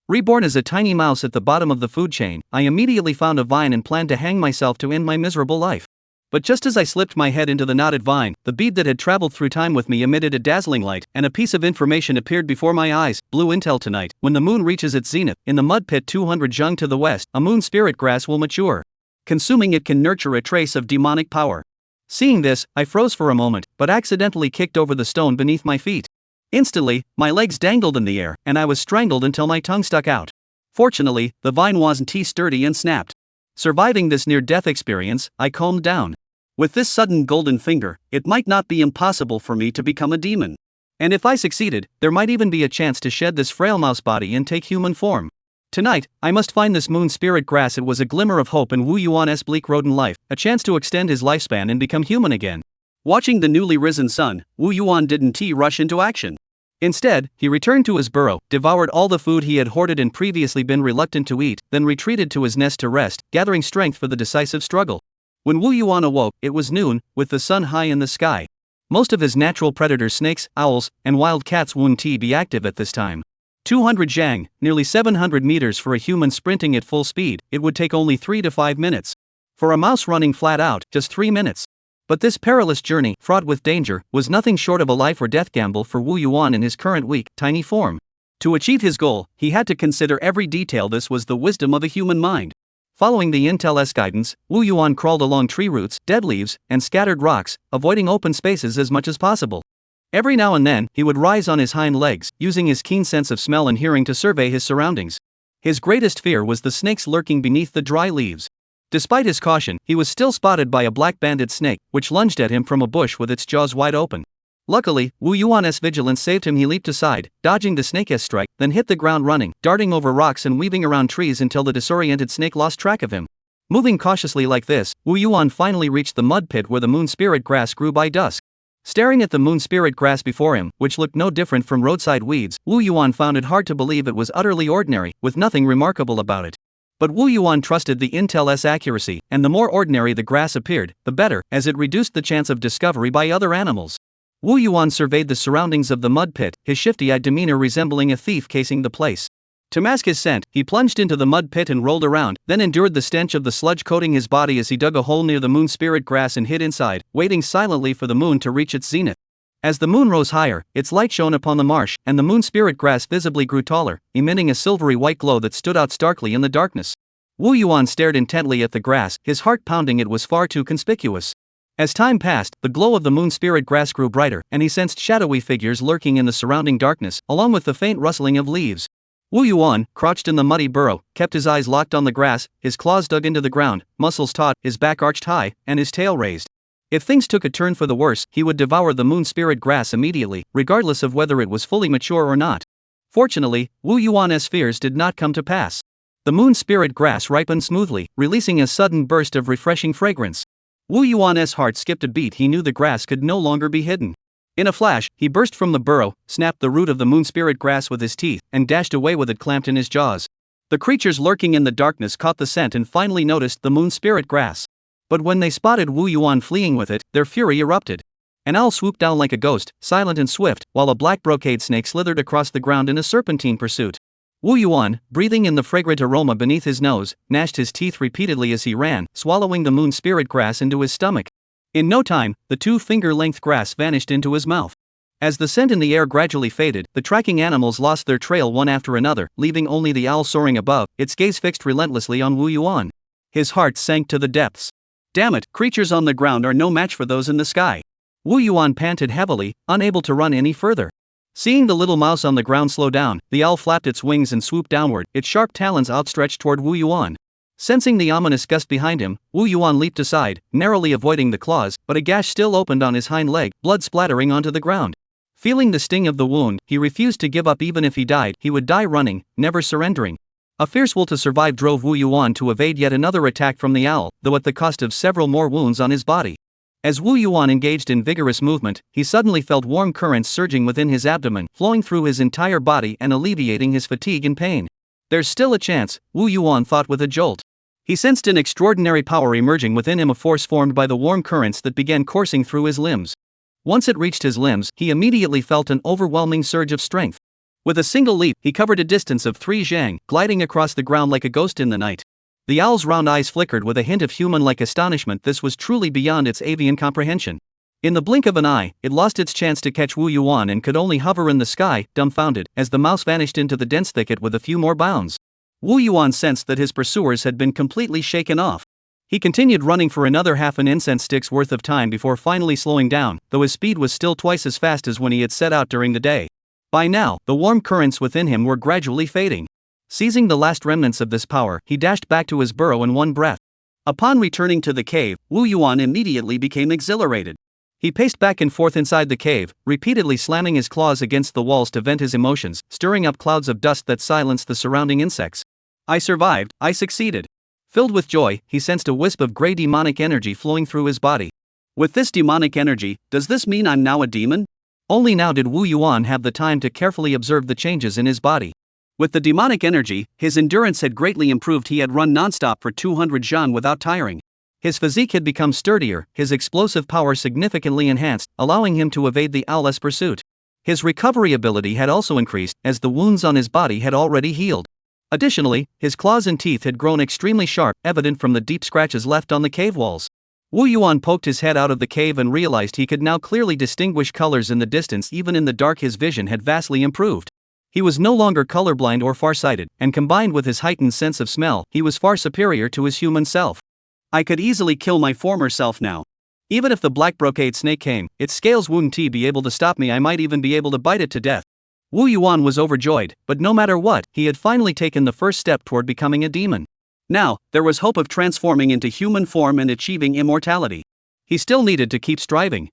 Reborn as a tiny mouse at the bottom of the food chain, I immediately found a vine and planned to hang myself to end my miserable life. But just as I slipped my head into the knotted vine, the bead that had traveled through time with me emitted a dazzling light, and a piece of information appeared before my eyes. Blue intel: tonight, when the moon reaches its zenith, in the mud pit 200 jung to the west, a moon spirit grass will mature. Consuming it can nurture a trace of demonic power. Seeing this, I froze for a moment, but accidentally kicked over the stone beneath my feet. Instantly, my legs dangled in the air, and I was strangled until my tongue stuck out. Fortunately, the vine wasn't too sturdy and snapped. Surviving this near-death experience, I calmed down. With this sudden golden finger, it might not be impossible for me to become a demon. And if I succeeded, there might even be a chance to shed this frail mouse body and take human form. Tonight, I must find this moon spirit grass. It was a glimmer of hope in Wu Yuan's bleak rodent life, a chance to extend his lifespan and become human again. Watching the newly risen sun, Wu Yuan didn't rush into action. Instead, he returned to his burrow, devoured all the food he had hoarded and previously been reluctant to eat, then retreated to his nest to rest, gathering strength for the decisive struggle. When Wu Yuan awoke, it was noon, with the sun high in the sky. Most of his natural predators, snakes, owls, and wild cats, wouldn't be active at this time. 200 zhang, nearly 700 meters for a human sprinting at full speed, it would take only 3 to 5 minutes. For a mouse running flat out, just 3 minutes. But this perilous journey, fraught with danger, was nothing short of a life or death gamble for Wu Yuan in his current weak, tiny form. To achieve his goal, he had to consider every detail. This was the wisdom of a human mind. Following the intel's guidance, Wu Yuan crawled along tree roots, dead leaves, and scattered rocks, avoiding open spaces as much as possible. Every now and then, he would rise on his hind legs, using his keen sense of smell and hearing to survey his surroundings. His greatest fear was the snakes lurking beneath the dry leaves. Despite his caution, he was still spotted by a black-banded snake, which lunged at him from a bush with its jaws wide open. Luckily, Wu Yuan's vigilance saved him. He leaped aside, dodging the snake's strike, then hit the ground running, darting over rocks and weaving around trees until the disoriented snake lost track of him. Moving cautiously like this, Wu Yuan finally reached the mud pit where the moon spirit grass grew by dusk. Staring at the moon spirit grass before him, which looked no different from roadside weeds, Wu Yuan found it hard to believe it was utterly ordinary, with nothing remarkable about it. But Wu Yuan trusted the intel's accuracy, and the more ordinary the grass appeared, the better, as it reduced the chance of discovery by other animals. Wu Yuan surveyed the surroundings of the mud pit, his shifty-eyed demeanor resembling a thief casing the place. To mask his scent, he plunged into the mud pit and rolled around, then endured the stench of the sludge coating his body as he dug a hole near the moon spirit grass and hid inside, waiting silently for the moon to reach its zenith. As the moon rose higher, its light shone upon the marsh, and the moon spirit grass visibly grew taller, emitting a silvery white glow that stood out starkly in the darkness. Wu Yuan stared intently at the grass, his heart pounding. It was far too conspicuous. As time passed, the glow of the moon spirit grass grew brighter, and he sensed shadowy figures lurking in the surrounding darkness, along with the faint rustling of leaves. Wu Yuan, crouched in the muddy burrow, kept his eyes locked on the grass, his claws dug into the ground, muscles taut, his back arched high, and his tail raised. If things took a turn for the worse, he would devour the moon spirit grass immediately, regardless of whether it was fully mature or not. Fortunately, Wu Yuan's fears did not come to pass. The moon spirit grass ripened smoothly, releasing a sudden burst of refreshing fragrance. Wu Yuan's heart skipped a beat. He knew the grass could no longer be hidden. In a flash, he burst from the burrow, snapped the root of the moon spirit grass with his teeth, and dashed away with it clamped in his jaws. The creatures lurking in the darkness caught the scent and finally noticed the moon spirit grass. But when they spotted Wu Yuan fleeing with it, their fury erupted. An owl swooped down like a ghost, silent and swift, while a black brocade snake slithered across the ground in a serpentine pursuit. Wu Yuan, breathing in the fragrant aroma beneath his nose, gnashed his teeth repeatedly as he ran, swallowing the moon spirit grass into his stomach. In no time, the 2-finger-length grass vanished into his mouth. As the scent in the air gradually faded, the tracking animals lost their trail one after another, leaving only the owl soaring above, its gaze fixed relentlessly on Wu Yuan. His heart sank to the depths. Damn it, creatures on the ground are no match for those in the sky. Wu Yuan panted heavily, unable to run any further. Seeing the little mouse on the ground slow down, the owl flapped its wings and swooped downward, its sharp talons outstretched toward Wu Yuan. Sensing the ominous gust behind him, Wu Yuan leaped aside, narrowly avoiding the claws, but a gash still opened on his hind leg, blood splattering onto the ground. Feeling the sting of the wound, he refused to give up. Even if he died, he would die running, never surrendering. A fierce will to survive drove Wu Yuan to evade yet another attack from the owl, though at the cost of several more wounds on his body. As Wu Yuan engaged in vigorous movement, he suddenly felt warm currents surging within his abdomen, flowing through his entire body and alleviating his fatigue and pain. There's still a chance, Wu Yuan thought with a jolt. He sensed an extraordinary power emerging within him, a force formed by the warm currents that began coursing through his limbs. Once it reached his limbs, he immediately felt an overwhelming surge of strength. With a single leap, he covered a distance of 3 zhang, gliding across the ground like a ghost in the night. The owl's round eyes flickered with a hint of human-like astonishment. This was truly beyond its avian comprehension. In the blink of an eye, it lost its chance to catch Wu Yuan and could only hover in the sky, dumbfounded, as the mouse vanished into the dense thicket with a few more bounds. Wu Yuan sensed that his pursuers had been completely shaken off. He continued running for another half an incense stick's worth of time before finally slowing down, though his speed was still twice as fast as when he had set out during the day. By now, the warm currents within him were gradually fading. Seizing the last remnants of this power, he dashed back to his burrow in one breath. Upon returning to the cave, Wu Yuan immediately became exhilarated. He paced back and forth inside the cave, repeatedly slamming his claws against the walls to vent his emotions, stirring up clouds of dust that silenced the surrounding insects. I survived, I succeeded. Filled with joy, he sensed a wisp of gray demonic energy flowing through his body. With this demonic energy, does this mean I'm now a demon? Only now did Wu Yuan have the time to carefully observe the changes in his body. With the demonic energy, his endurance had greatly improved. He had run non-stop for 200 zhan without tiring. His physique had become sturdier, his explosive power significantly enhanced, allowing him to evade the owl's pursuit. His recovery ability had also increased, as the wounds on his body had already healed. Additionally, his claws and teeth had grown extremely sharp, evident from the deep scratches left on the cave walls. Wu Yuan poked his head out of the cave and realized he could now clearly distinguish colors in the distance. Even in the dark, his vision had vastly improved. He was no longer colorblind or farsighted, and combined with his heightened sense of smell, he was far superior to his human self. I could easily kill my former self now. Even if the black brocade snake came, its scales wouldn't be able to stop me. I might even be able to bite it to death. Wu Yuan was overjoyed, but no matter what, he had finally taken the first step toward becoming a demon. Now, there was hope of transforming into human form and achieving immortality. He still needed to keep striving.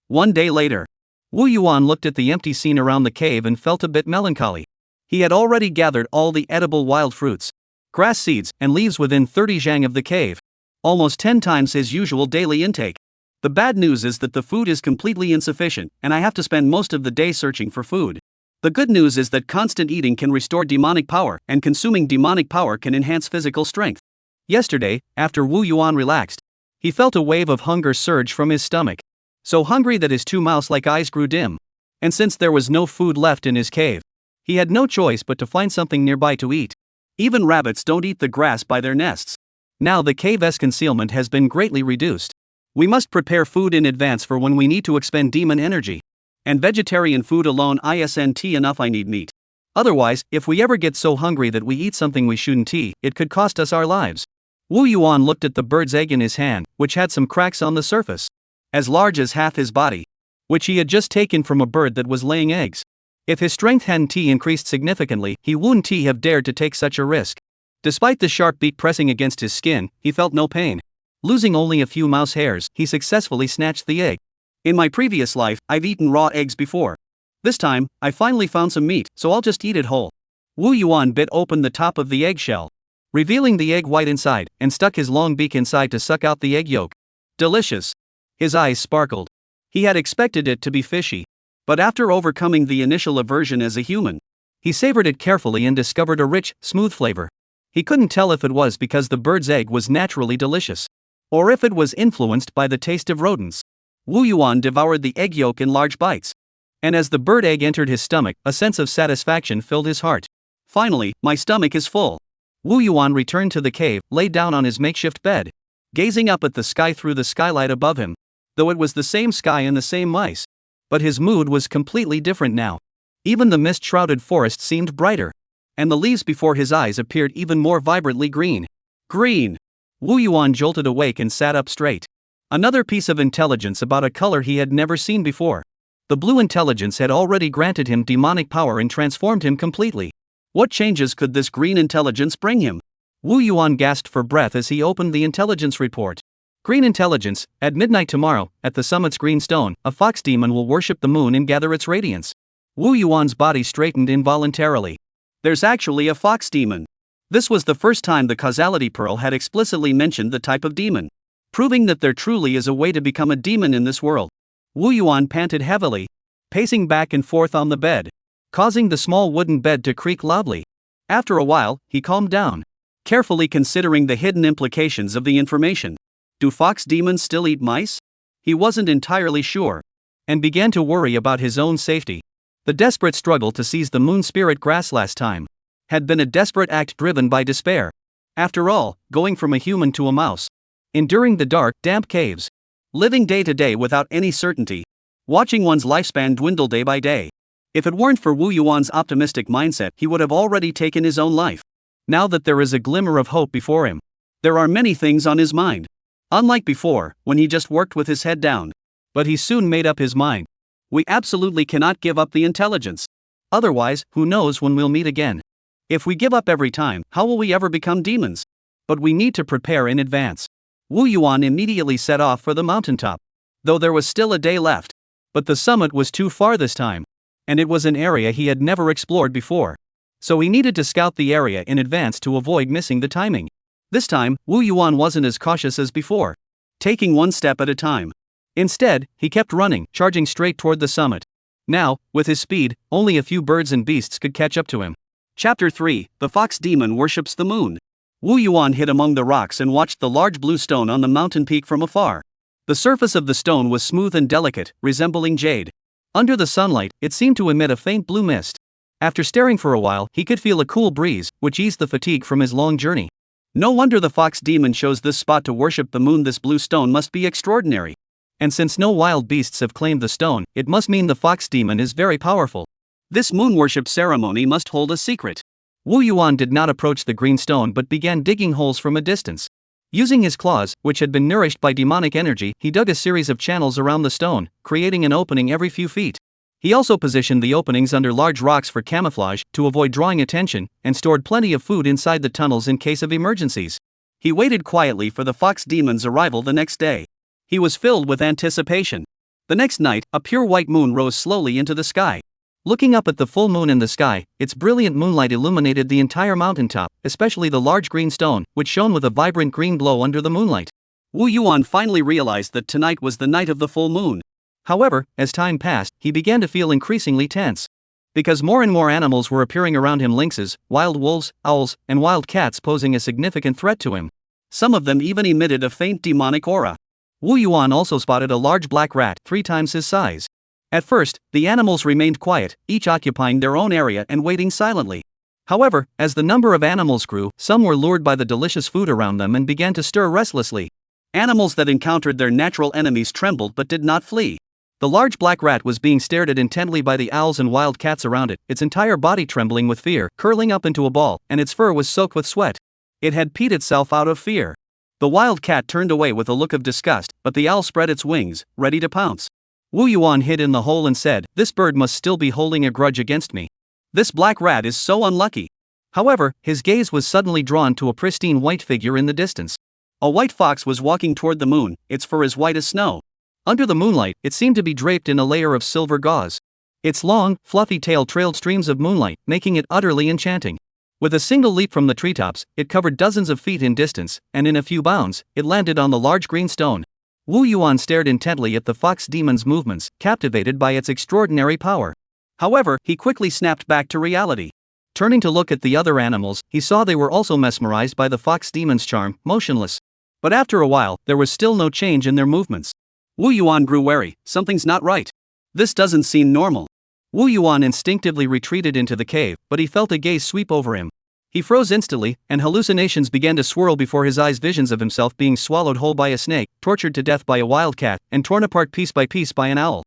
One day later, Wu Yuan looked at the empty scene around the cave and felt a bit melancholy. He had already gathered all the edible wild fruits, grass seeds, and leaves within 30 zhang of the cave, almost 10 times his usual daily intake. The bad news is that the food is completely insufficient, and I have to spend most of the day searching for food. The good news is that constant eating can restore demonic power, and consuming demonic power can enhance physical strength. Yesterday, after Wu Yuan relaxed, he felt a wave of hunger surge from his stomach. So hungry that his 2 mouse-like eyes grew dim. And since there was no food left in his cave, he had no choice but to find something nearby to eat. Even rabbits don't eat the grass by their nests. Now the cave's concealment has been greatly reduced. We must prepare food in advance for when we need to expend demon energy. And vegetarian food alone isn't enough. I need meat. Otherwise, if we ever get so hungry that we eat something we shouldn't eat, it could cost us our lives. Wu Yuan looked at the bird's egg in his hand, which had some cracks on the surface, as large as half his body, which he had just taken from a bird that was laying eggs. If his strength hadn't increased significantly, he wouldn't have dared to take such a risk. Despite the sharp beak pressing against his skin, he felt no pain. Losing only a few mouse hairs, he successfully snatched the egg. In my previous life, I've eaten raw eggs before. This time, I finally found some meat, so I'll just eat it whole. Wu Yuan bit open the top of the eggshell, revealing the egg white inside, and stuck his long beak inside to suck out the egg yolk. Delicious. His eyes sparkled. He had expected it to be fishy. But after overcoming the initial aversion as a human, he savored it carefully and discovered a rich, smooth flavor. He couldn't tell if it was because the bird's egg was naturally delicious, or if it was influenced by the taste of rodents. Wu Yuan devoured the egg yolk in large bites. And as the bird egg entered his stomach, a sense of satisfaction filled his heart. Finally, my stomach is full. Wu Yuan returned to the cave, lay down on his makeshift bed, gazing up at the sky through the skylight above him. Though it was the same sky and the same mice, but his mood was completely different now. Even the mist-shrouded forest seemed brighter, and the leaves before his eyes appeared even more vibrantly green. Green! Wu Yuan jolted awake and sat up straight. Another piece of intelligence about a color he had never seen before. The blue intelligence had already granted him demonic power and transformed him completely. What changes could this green intelligence bring him? Wu Yuan gasped for breath as he opened the intelligence report. Green intelligence: at midnight tomorrow, at the summit's green stone, a fox demon will worship the moon and gather its radiance. Wu Yuan's body straightened involuntarily. There's actually a fox demon. This was the first time the causality pearl had explicitly mentioned the type of demon, proving that there truly is a way to become a demon in this world. Wu Yuan panted heavily, pacing back and forth on the bed, causing the small wooden bed to creak loudly. After a while, he calmed down, carefully considering the hidden implications of the information. Do fox demons still eat mice? He wasn't entirely sure, and began to worry about his own safety. The desperate struggle to seize the moon spirit grass last time had been a desperate act driven by despair. After all, going from a human to a mouse, enduring the dark, damp caves, living day to day without any certainty, watching one's lifespan dwindle day by day. If it weren't for Wu Yuan's optimistic mindset, he would have already taken his own life. Now that there is a glimmer of hope before him, there are many things on his mind. Unlike before, when he just worked with his head down. But he soon made up his mind. We absolutely cannot give up the intelligence. Otherwise, who knows when we'll meet again. If we give up every time, how will we ever become demons? But we need to prepare in advance. Wu Yuan immediately set off for the mountaintop, though there was still a day left. But the summit was too far this time, and it was an area he had never explored before. So he needed to scout the area in advance to avoid missing the timing. This time, Wu Yuan wasn't as cautious as before, taking one step at a time. Instead, he kept running, charging straight toward the summit. Now, with his speed, only a few birds and beasts could catch up to him. Chapter 3: The Fox Demon Worships the Moon. Wu Yuan hid among the rocks and watched the large blue stone on the mountain peak from afar. The surface of the stone was smooth and delicate, resembling jade. Under the sunlight, it seemed to emit a faint blue mist. After staring for a while, he could feel a cool breeze, which eased the fatigue from his long journey. No wonder the fox demon chose this spot to worship the moon. This blue stone must be extraordinary. And since no wild beasts have claimed the stone, it must mean the fox demon is very powerful. This moon worship ceremony must hold a secret. Wu Yuan did not approach the green stone but began digging holes from a distance. Using his claws, which had been nourished by demonic energy, he dug a series of channels around the stone, creating an opening every few feet. He also positioned the openings under large rocks for camouflage, to avoid drawing attention, and stored plenty of food inside the tunnels in case of emergencies. He waited quietly for the fox demon's arrival the next day. He was filled with anticipation. The next night, a pure white moon rose slowly into the sky. Looking up at the full moon in the sky, its brilliant moonlight illuminated the entire mountaintop, especially the large green stone, which shone with a vibrant green glow under the moonlight. Wu Yuan finally realized that tonight was the night of the full moon. However, as time passed, he began to feel increasingly tense. Because more and more animals were appearing around him: lynxes, wild wolves, owls, and wild cats posing a significant threat to him. Some of them even emitted a faint demonic aura. Wu Yuan also spotted a large black rat, 3 times his size. At first, the animals remained quiet, each occupying their own area and waiting silently. However, as the number of animals grew, some were lured by the delicious food around them and began to stir restlessly. Animals that encountered their natural enemies trembled but did not flee. The large black rat was being stared at intently by the owls and wild cats around it, its entire body trembling with fear, curling up into a ball, and its fur was soaked with sweat. It had peed itself out of fear. The wild cat turned away with a look of disgust, but the owl spread its wings, ready to pounce. Wu Yuan hid in the hole and said, "This bird must still be holding a grudge against me. This black rat is so unlucky." However, his gaze was suddenly drawn to a pristine white figure in the distance. A white fox was walking toward the moon, its fur as white as snow. Under the moonlight, it seemed to be draped in a layer of silver gauze. Its long, fluffy tail trailed streams of moonlight, making it utterly enchanting. With a single leap from the treetops, it covered dozens of feet in distance, and in a few bounds, it landed on the large green stone. Wu Yuan stared intently at the fox demon's movements, captivated by its extraordinary power. However, he quickly snapped back to reality. Turning to look at the other animals, he saw they were also mesmerized by the fox demon's charm, motionless. But after a while, there was still no change in their movements. Wu Yuan grew wary. Something's not right. This doesn't seem normal. Wu Yuan instinctively retreated into the cave, but he felt a gaze sweep over him. He froze instantly, and hallucinations began to swirl before his eyes: visions of himself being swallowed whole by a snake, tortured to death by a wild cat, and torn apart piece by piece by an owl.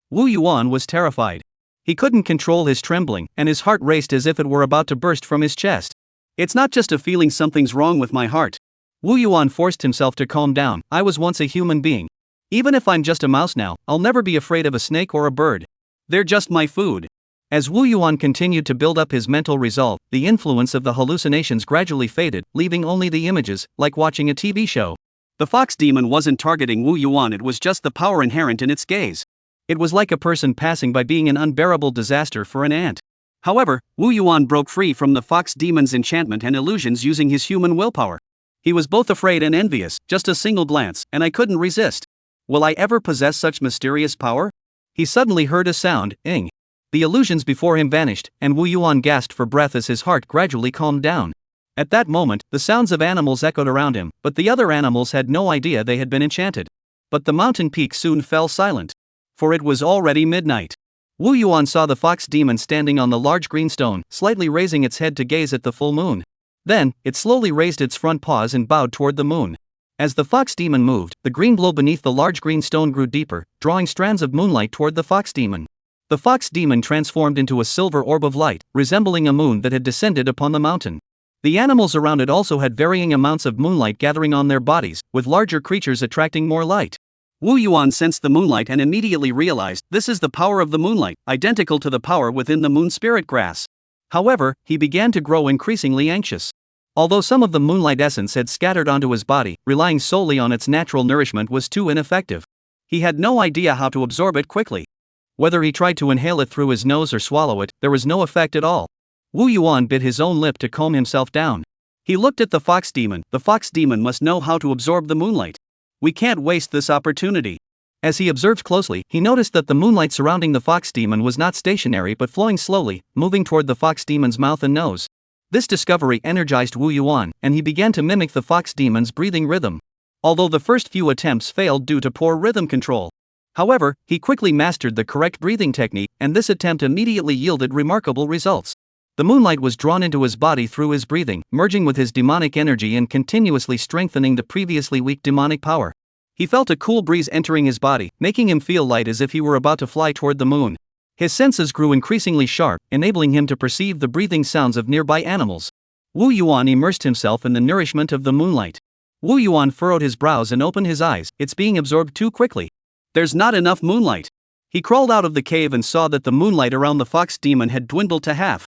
Wu Yuan was terrified. He couldn't control his trembling, and his heart raced as if it were about to burst from his chest. "It's not just a feeling, something's wrong with my heart." Wu Yuan forced himself to calm down. "I was once a human being. Even if I'm just a mouse now, I'll never be afraid of a snake or a bird. They're just my food." As Wu Yuan continued to build up his mental resolve, the influence of the hallucinations gradually faded, leaving only the images, like watching a TV show. The fox demon wasn't targeting Wu Yuan, it was just the power inherent in its gaze. It was like a person passing by being an unbearable disaster for an ant. However, Wu Yuan broke free from the fox demon's enchantment and illusions using his human willpower. He was both afraid and envious. "Just a single glance, and I couldn't resist. Will I ever possess such mysterious power?" He suddenly heard a sound, "ing." The illusions before him vanished, and Wu Yuan gasped for breath as his heart gradually calmed down. At that moment, the sounds of animals echoed around him, but the other animals had no idea they had been enchanted. But the mountain peak soon fell silent. For it was already midnight. Wu Yuan saw the fox demon standing on the large green stone, slightly raising its head to gaze at the full moon. Then, it slowly raised its front paws and bowed toward the moon. As the fox demon moved, the green glow beneath the large green stone grew deeper, drawing strands of moonlight toward the fox demon. The fox demon transformed into a silver orb of light, resembling a moon that had descended upon the mountain. The animals around it also had varying amounts of moonlight gathering on their bodies, with larger creatures attracting more light. Wu Yuan sensed the moonlight and immediately realized this is the power of the moonlight, identical to the power within the moon spirit grass. However, he began to grow increasingly anxious. Although some of the moonlight essence had scattered onto his body, relying solely on its natural nourishment was too ineffective. He had no idea how to absorb it quickly. Whether he tried to inhale it through his nose or swallow it, there was no effect at all. Wu Yuan bit his own lip to calm himself down. He looked at the fox demon. The fox demon must know how to absorb the moonlight. We can't waste this opportunity. As he observed closely, he noticed that the moonlight surrounding the fox demon was not stationary but flowing slowly, moving toward the fox demon's mouth and nose. This discovery energized Wu Yuan, and he began to mimic the fox demon's breathing rhythm. Although the first few attempts failed due to poor rhythm control. However, he quickly mastered the correct breathing technique, and this attempt immediately yielded remarkable results. The moonlight was drawn into his body through his breathing, merging with his demonic energy and continuously strengthening the previously weak demonic power. He felt a cool breeze entering his body, making him feel light as if he were about to fly toward the moon. His senses grew increasingly sharp, enabling him to perceive the breathing sounds of nearby animals. Wu Yuan immersed himself in the nourishment of the moonlight. Wu Yuan furrowed his brows and opened his eyes. It's being absorbed too quickly. There's not enough moonlight. He crawled out of the cave and saw that the moonlight around the fox demon had dwindled to half.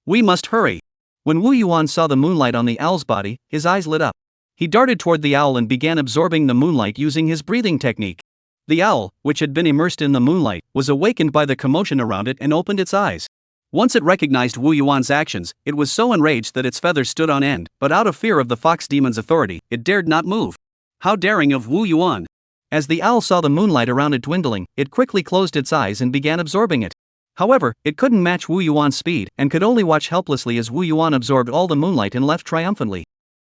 We must hurry. When Wu Yuan saw the moonlight on the owl's body, his eyes lit up. He darted toward the owl and began absorbing the moonlight using his breathing technique. The owl, which had been immersed in the moonlight, was awakened by the commotion around it and opened its eyes. Once it recognized Wu Yuan's actions, it was so enraged that its feathers stood on end, but out of fear of the fox demon's authority, it dared not move. How daring of Wu Yuan! As the owl saw the moonlight around it dwindling, it quickly closed its eyes and began absorbing it. However, it couldn't match Wu Yuan's speed and could only watch helplessly as Wu Yuan absorbed all the moonlight and left triumphantly.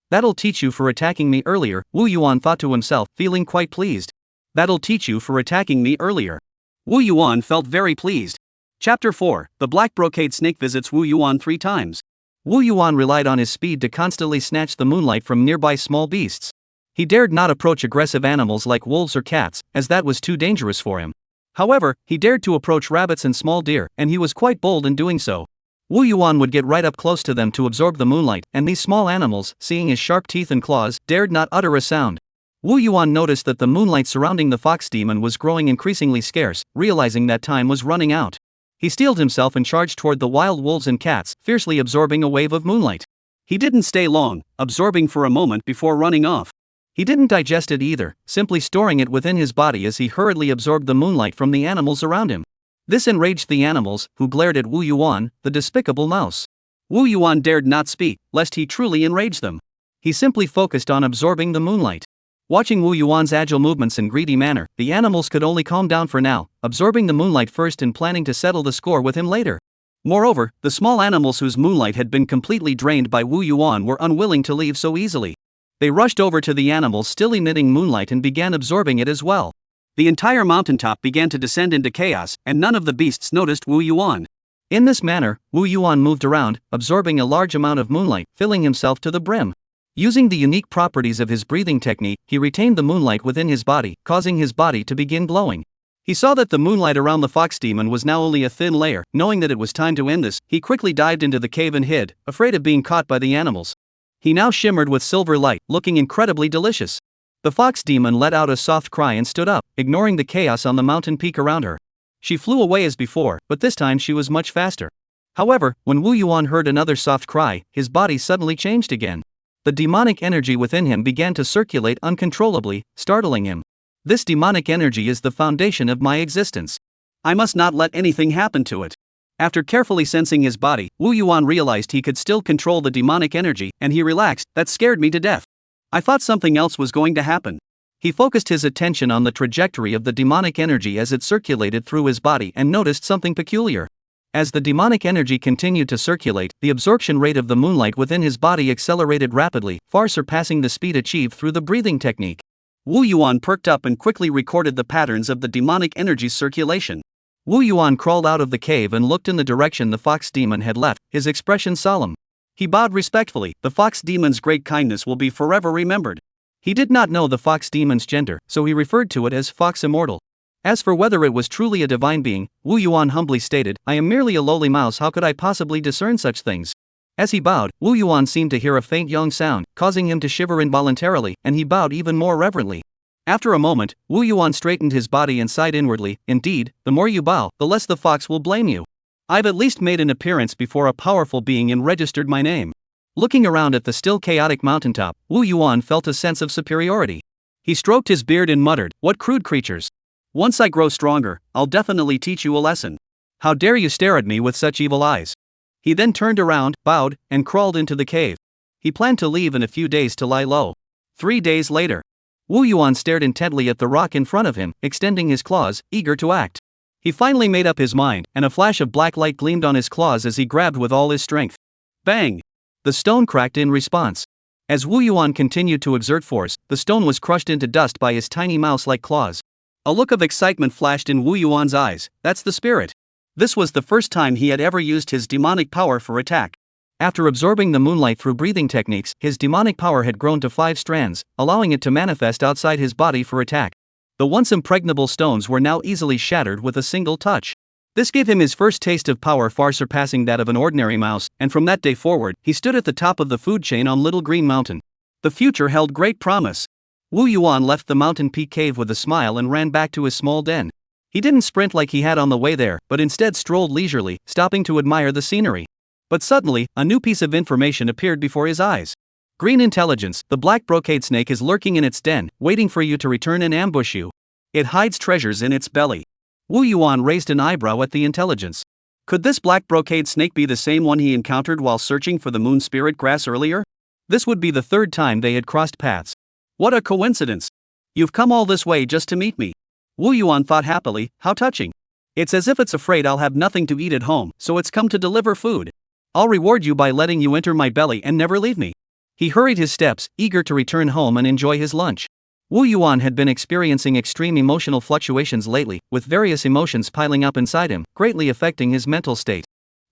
That'll teach you for attacking me earlier, Wu Yuan thought to himself, feeling quite pleased. That'll teach you for attacking me earlier. Wu Yuan felt very pleased. Chapter 4, The Black Brocade Snake visits Wu Yuan 3 times. Wu Yuan relied on his speed to constantly snatch the moonlight from nearby small beasts. He dared not approach aggressive animals like wolves or cats, as that was too dangerous for him. However, he dared to approach rabbits and small deer, and he was quite bold in doing so. Wu Yuan would get right up close to them to absorb the moonlight, and these small animals, seeing his sharp teeth and claws, dared not utter a sound. Wu Yuan noticed that the moonlight surrounding the fox demon was growing increasingly scarce, realizing that time was running out. He steeled himself and charged toward the wild wolves and cats, fiercely absorbing a wave of moonlight. He didn't stay long, absorbing for a moment before running off. He didn't digest it either, simply storing it within his body as he hurriedly absorbed the moonlight from the animals around him. This enraged the animals, who glared at Wu Yuan, the despicable mouse. Wu Yuan dared not speak, lest he truly enrage them. He simply focused on absorbing the moonlight. Watching Wu Yuan's agile movements and greedy manner, the animals could only calm down for now, absorbing the moonlight first and planning to settle the score with him later. Moreover, the small animals whose moonlight had been completely drained by Wu Yuan were unwilling to leave so easily. They rushed over to the animals still emitting moonlight and began absorbing it as well. The entire mountaintop began to descend into chaos, and none of the beasts noticed Wu Yuan. In this manner, Wu Yuan moved around, absorbing a large amount of moonlight, filling himself to the brim. Using the unique properties of his breathing technique, he retained the moonlight within his body, causing his body to begin glowing. He saw that the moonlight around the fox demon was now only a thin layer. Knowing that it was time to end this, he quickly dived into the cave and hid, afraid of being caught by the animals. He now shimmered with silver light, looking incredibly delicious. The fox demon let out a soft cry and stood up, ignoring the chaos on the mountain peak around her. She flew away as before, but this time she was much faster. However, when Wu Yuan heard another soft cry, his body suddenly changed again. The demonic energy within him began to circulate uncontrollably, startling him. This demonic energy is the foundation of my existence. I must not let anything happen to it. After carefully sensing his body, Wu Yuan realized he could still control the demonic energy, and he relaxed. That scared me to death. I thought something else was going to happen. He focused his attention on the trajectory of the demonic energy as it circulated through his body and noticed something peculiar. As the demonic energy continued to circulate, the absorption rate of the moonlight within his body accelerated rapidly, far surpassing the speed achieved through the breathing technique. Wu Yuan perked up and quickly recorded the patterns of the demonic energy's circulation. Wu Yuan crawled out of the cave and looked in the direction the fox demon had left, his expression solemn. He bowed respectfully. The fox demon's great kindness will be forever remembered. He did not know the fox demon's gender, so he referred to it as Fox Immortal. As for whether it was truly a divine being, Wu Yuan humbly stated, I am merely a lowly mouse, how could I possibly discern such things? As he bowed, Wu Yuan seemed to hear a faint young sound, causing him to shiver involuntarily, and he bowed even more reverently. After a moment, Wu Yuan straightened his body and sighed inwardly, indeed, the more you bow, the less the fox will blame you. I've at least made an appearance before a powerful being and registered my name. Looking around at the still chaotic mountaintop, Wu Yuan felt a sense of superiority. He stroked his beard and muttered, what crude creatures. Once I grow stronger, I'll definitely teach you a lesson. How dare you stare at me with such evil eyes? He then turned around, bowed, and crawled into the cave. He planned to leave in a few days to lie low. 3 days later, Wu Yuan stared intently at the rock in front of him, extending his claws, eager to act. He finally made up his mind, and a flash of black light gleamed on his claws as he grabbed with all his strength. Bang! The stone cracked in response. As Wu Yuan continued to exert force, the stone was crushed into dust by his tiny mouse-like claws. A look of excitement flashed in Wu Yuan's eyes. That's the spirit. This was the first time he had ever used his demonic power for attack. After absorbing the moonlight through breathing techniques, his demonic power had grown to 5 strands, allowing it to manifest outside his body for attack. The once impregnable stones were now easily shattered with a single touch. This gave him his first taste of power far surpassing that of an ordinary mouse, and from that day forward, he stood at the top of the food chain on Little Green Mountain. The future held great promise. Wu Yuan left the mountain peak cave with a smile and ran back to his small den. He didn't sprint like he had on the way there, but instead strolled leisurely, stopping to admire the scenery. But suddenly, a new piece of information appeared before his eyes. Green intelligence, the black brocade snake is lurking in its den, waiting for you to return and ambush you. It hides treasures in its belly. Wu Yuan raised an eyebrow at the intelligence. Could this black brocade snake be the same one he encountered while searching for the moon spirit grass earlier? This would be the 3rd time they had crossed paths. What a coincidence! You've come all this way just to meet me. Wu Yuan thought happily, how touching. It's as if it's afraid I'll have nothing to eat at home, so it's come to deliver food. I'll reward you by letting you enter my belly and never leave me. He hurried his steps, eager to return home and enjoy his lunch. Wu Yuan had been experiencing extreme emotional fluctuations lately, with various emotions piling up inside him, greatly affecting his mental state.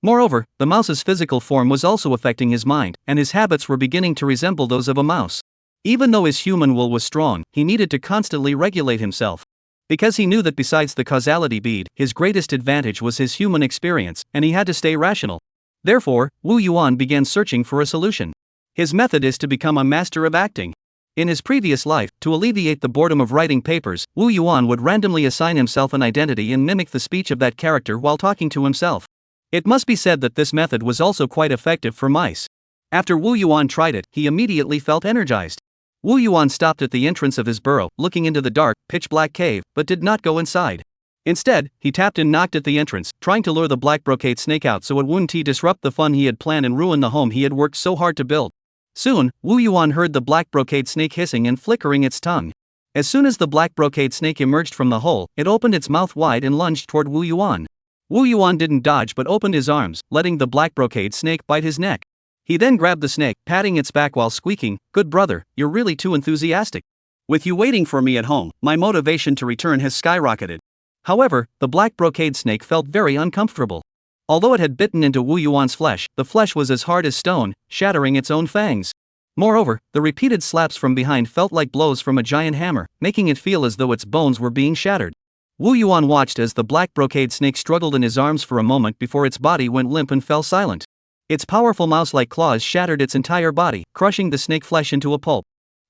Moreover, the mouse's physical form was also affecting his mind, and his habits were beginning to resemble those of a mouse. Even though his human will was strong, he needed to constantly regulate himself. Because he knew that besides the causality bead, his greatest advantage was his human experience, and he had to stay rational. Therefore, Wu Yuan began searching for a solution. His method is to become a master of acting. In his previous life, to alleviate the boredom of writing papers, Wu Yuan would randomly assign himself an identity and mimic the speech of that character while talking to himself. It must be said that this method was also quite effective for mice. After Wu Yuan tried it, he immediately felt energized. Wu Yuan stopped at the entrance of his burrow, looking into the dark, pitch-black cave, but did not go inside. Instead, he tapped and knocked at the entrance, trying to lure the black brocade snake out so it wouldn't disrupt the fun he had planned and ruin the home he had worked so hard to build. Soon, Wu Yuan heard the black brocade snake hissing and flickering its tongue. As soon as the black brocade snake emerged from the hole, it opened its mouth wide and lunged toward Wu Yuan. Wu Yuan didn't dodge but opened his arms, letting the black brocade snake bite his neck. He then grabbed the snake, patting its back while squeaking, "Good brother, you're really too enthusiastic. With you waiting for me at home, my motivation to return has skyrocketed." However, the black brocade snake felt very uncomfortable. Although it had bitten into Wu Yuan's flesh, the flesh was as hard as stone, shattering its own fangs. Moreover, the repeated slaps from behind felt like blows from a giant hammer, making it feel as though its bones were being shattered. Wu Yuan watched as the black brocade snake struggled in his arms for a moment before its body went limp and fell silent. Its powerful mouse-like claws shattered its entire body, crushing the snake flesh into a pulp.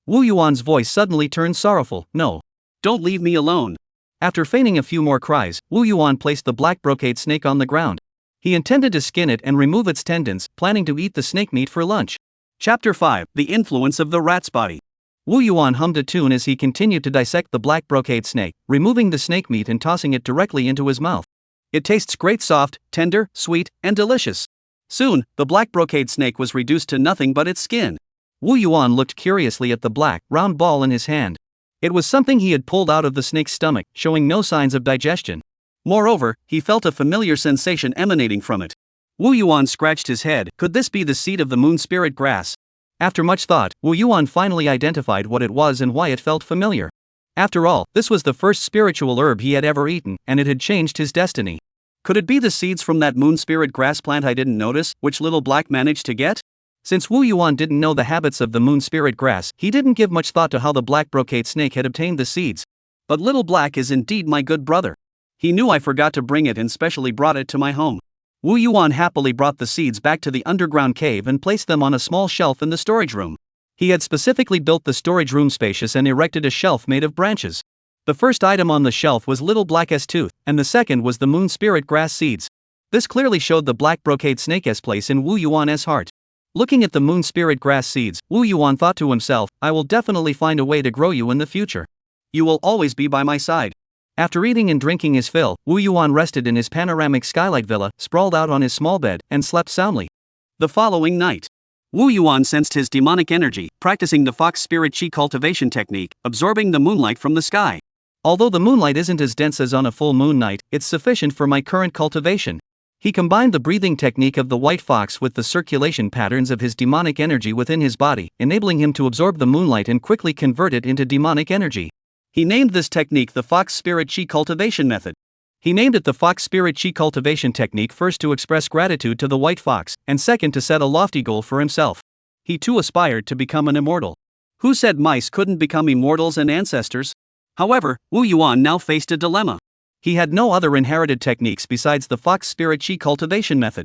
Wu Yuan's voice suddenly turned sorrowful. "No. Don't leave me alone." After feigning a few more cries, Wu Yuan placed the black brocade snake on the ground. He intended to skin it and remove its tendons, planning to eat the snake meat for lunch. Chapter 5: The Influence of the Rat's Body. Wu Yuan hummed a tune as he continued to dissect the black brocade snake, removing the snake meat and tossing it directly into his mouth. It tastes great, soft, tender, sweet, and delicious. Soon, the black brocade snake was reduced to nothing but its skin. Wu Yuan looked curiously at the black, round ball in his hand. It was something he had pulled out of the snake's stomach, showing no signs of digestion. Moreover, he felt a familiar sensation emanating from it. Wu Yuan scratched his head. Could this be the seed of the moon spirit grass? After much thought, Wu Yuan finally identified what it was and why it felt familiar. After all, this was the first spiritual herb he had ever eaten, and it had changed his destiny. Could it be the seeds from that moon spirit grass plant I didn't notice, which little black managed to get? Since Wu Yuan didn't know the habits of the moon spirit grass, he didn't give much thought to how the black brocade snake had obtained the seeds. But little black is indeed my good brother. He knew I forgot to bring it and specially brought it to my home. Wu Yuan happily brought the seeds back to the underground cave and placed them on a small shelf in the storage room. He had specifically built the storage room spacious and erected a shelf made of branches. The first item on the shelf was little black's tooth, and the second was the moon spirit grass seeds. This clearly showed the black brocade snake's place in Wu Yuan's heart. Looking at the moon spirit grass seeds, Wu Yuan thought to himself, I will definitely find a way to grow you in the future. You will always be by my side. After eating and drinking his fill, Wu Yuan rested in his panoramic skylight villa, sprawled out on his small bed, and slept soundly. The following night, Wu Yuan sensed his demonic energy, practicing the fox spirit chi cultivation technique, absorbing the moonlight from the sky. Although the moonlight isn't as dense as on a full moon night, it's sufficient for my current cultivation. He combined the breathing technique of the white fox with the circulation patterns of his demonic energy within his body, enabling him to absorb the moonlight and quickly convert it into demonic energy. He named this technique the Fox Spirit Chi Cultivation Method. He named it the Fox Spirit Chi Cultivation Technique first to express gratitude to the white fox, and second to set a lofty goal for himself. He too aspired to become an immortal. Who said mice couldn't become immortals and ancestors? However, Wu Yuan now faced a dilemma. He had no other inherited techniques besides the Fox Spirit Chi Cultivation Method.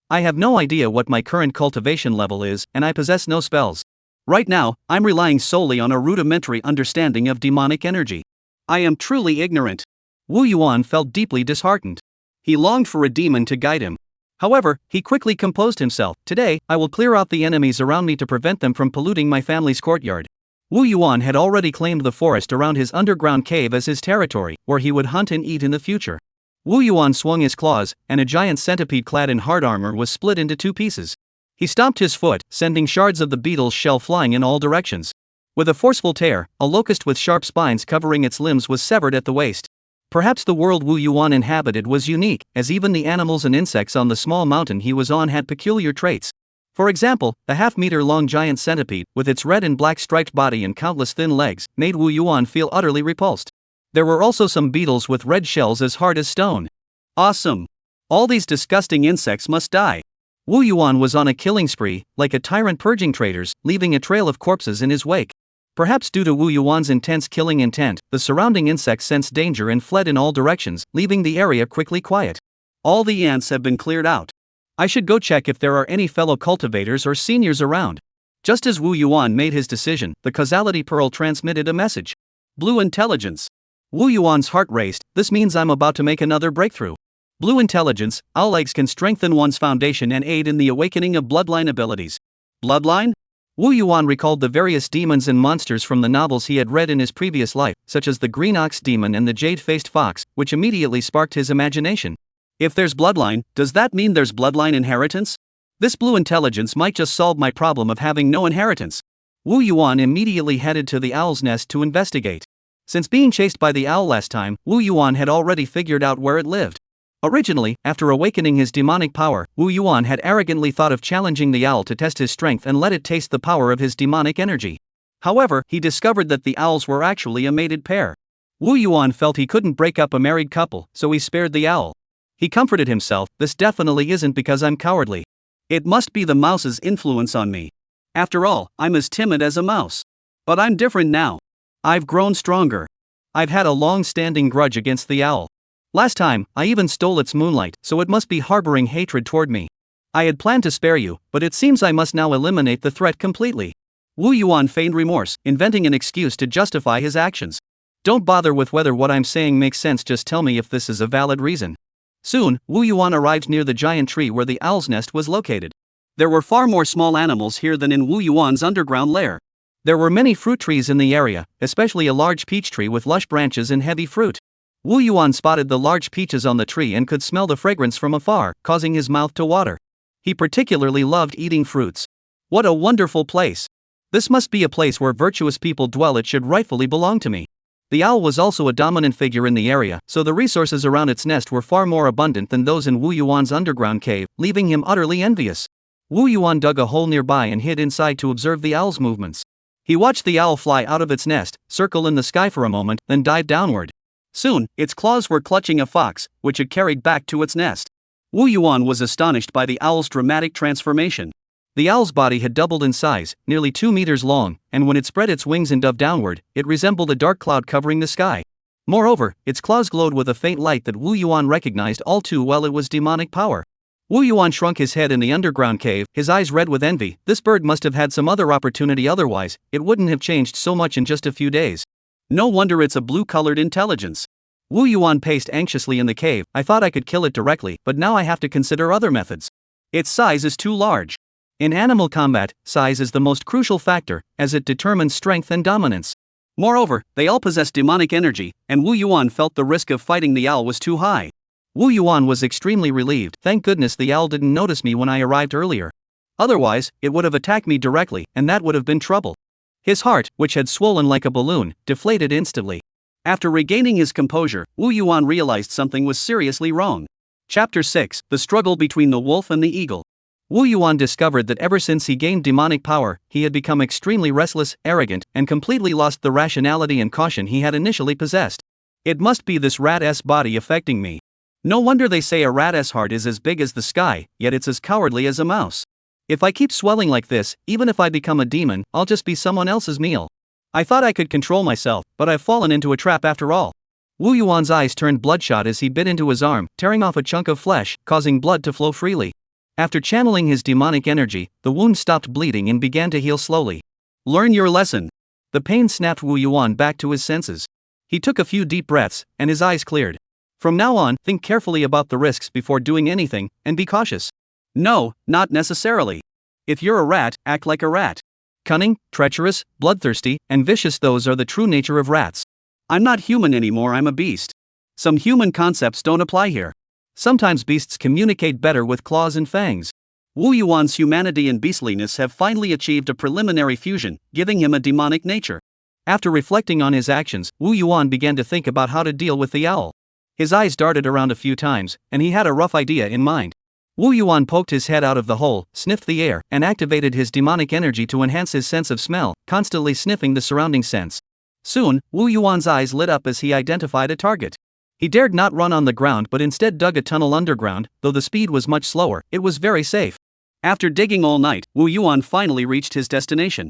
I have no idea what my current cultivation level is, and I possess no spells. Right now, I'm relying solely on a rudimentary understanding of demonic energy. I am truly ignorant. Wu Yuan felt deeply disheartened. He longed for a demon to guide him. However, he quickly composed himself. Today, I will clear out the enemies around me to prevent them from polluting my family's courtyard. Wu Yuan had already claimed the forest around his underground cave as his territory, where he would hunt and eat in the future. Wu Yuan swung his claws, and a giant centipede clad in hard armor was split into two pieces. He stomped his foot, sending shards of the beetle's shell flying in all directions. With a forceful tear, a locust with sharp spines covering its limbs was severed at the waist. Perhaps the world Wu Yuan inhabited was unique, as even the animals and insects on the small mountain he was on had peculiar traits. For example, the half-meter-long giant centipede, with its red and black striped body and countless thin legs, made Wu Yuan feel utterly repulsed. There were also some beetles with red shells as hard as stone. Awesome! All these disgusting insects must die. Wu Yuan was on a killing spree, like a tyrant purging traitors, leaving a trail of corpses in his wake. Perhaps due to Wu Yuan's intense killing intent, the surrounding insects sensed danger and fled in all directions, leaving the area quickly quiet. All the ants have been cleared out. I should go check if there are any fellow cultivators or seniors around. Just as Wu Yuan made his decision, the causality pearl transmitted a message. Blue intelligence. Wu Yuan's heart raced. This means I'm about to make another breakthrough. Blue intelligence, owl eggs can strengthen one's foundation and aid in the awakening of bloodline abilities. Bloodline? Wu Yuan recalled the various demons and monsters from the novels he had read in his previous life, such as the green ox demon and the jade-faced fox, which immediately sparked his imagination. If there's bloodline, does that mean there's bloodline inheritance? This blue intelligence might just solve my problem of having no inheritance. Wu Yuan immediately headed to the owl's nest to investigate. Since being chased by the owl last time, Wu Yuan had already figured out where it lived. Originally, after awakening his demonic power, Wu Yuan had arrogantly thought of challenging the owl to test his strength and let it taste the power of his demonic energy. However, he discovered that the owls were actually a mated pair. Wu Yuan felt he couldn't break up a married couple, so he spared the owl. He comforted himself, this definitely isn't because I'm cowardly. It must be the mouse's influence on me. After all, I'm as timid as a mouse. But I'm different now. I've grown stronger. I've had a long-standing grudge against the owl. Last time, I even stole its moonlight, so it must be harboring hatred toward me. I had planned to spare you, but it seems I must now eliminate the threat completely. Wu Yuan feigned remorse, inventing an excuse to justify his actions. Don't bother with whether what I'm saying makes sense, just tell me if this is a valid reason. Soon, Wu Yuan arrived near the giant tree where the owl's nest was located. There were far more small animals here than in Wu Yuan's underground lair. There were many fruit trees in the area, especially a large peach tree with lush branches and heavy fruit. Wu Yuan spotted the large peaches on the tree and could smell the fragrance from afar, causing his mouth to water. He particularly loved eating fruits. What a wonderful place! This must be a place where virtuous people dwell. It should rightfully belong to me. The owl was also a dominant figure in the area, so the resources around its nest were far more abundant than those in Wu Yuan's underground cave, leaving him utterly envious. Wu Yuan dug a hole nearby and hid inside to observe the owl's movements. He watched the owl fly out of its nest, circle in the sky for a moment, then dive downward. Soon, its claws were clutching a fox, which it carried back to its nest. Wu Yuan was astonished by the owl's dramatic transformation. The owl's body had doubled in size, nearly 2 meters long, and when it spread its wings and dove downward, it resembled a dark cloud covering the sky. Moreover, its claws glowed with a faint light that Wu Yuan recognized all too well. It was demonic power. Wu Yuan shrunk his head in the underground cave, his eyes red with envy. This bird must have had some other opportunity, otherwise, it wouldn't have changed so much in just a few days. No wonder it's a blue-colored intelligence. Wu Yuan paced anxiously in the cave. I thought I could kill it directly, but now I have to consider other methods. Its size is too large. In animal combat, size is the most crucial factor, as it determines strength and dominance. Moreover, they all possess demonic energy, and Wu Yuan felt the risk of fighting the owl was too high. Wu Yuan was extremely relieved. Thank goodness the owl didn't notice me when I arrived earlier. Otherwise, it would have attacked me directly, and that would have been trouble. His heart, which had swollen like a balloon, deflated instantly. After regaining his composure, Wu Yuan realized something was seriously wrong. Chapter 6: The Struggle Between the Wolf and the Eagle. Wu Yuan discovered that ever since he gained demonic power, he had become extremely restless, arrogant, and completely lost the rationality and caution he had initially possessed. It must be this rat-s body affecting me. No wonder they say a rat-s heart is as big as the sky, yet it's as cowardly as a mouse. If I keep swelling like this, even if I become a demon, I'll just be someone else's meal. I thought I could control myself, but I've fallen into a trap after all. Wu Yuan's eyes turned bloodshot as he bit into his arm, tearing off a chunk of flesh, causing blood to flow freely. After channeling his demonic energy, the wound stopped bleeding and began to heal slowly. Learn your lesson. The pain snapped Wu Yuan back to his senses. He took a few deep breaths, and his eyes cleared. From now on, think carefully about the risks before doing anything, and be cautious. No, not necessarily. If you're a rat, act like a rat. Cunning, treacherous, bloodthirsty, and vicious, those are the true nature of rats. I'm not human anymore, I'm a beast. Some human concepts don't apply here. Sometimes beasts communicate better with claws and fangs. Wu Yuan's humanity and beastliness have finally achieved a preliminary fusion, giving him a demonic nature. After reflecting on his actions, Wu Yuan began to think about how to deal with the owl. His eyes darted around a few times, and he had a rough idea in mind. Wu Yuan poked his head out of the hole, sniffed the air, and activated his demonic energy to enhance his sense of smell, constantly sniffing the surrounding scents. Soon, Wu Yuan's eyes lit up as he identified a target. He dared not run on the ground but instead dug a tunnel underground. Though the speed was much slower, it was very safe. After digging all night, Wu Yuan finally reached his destination.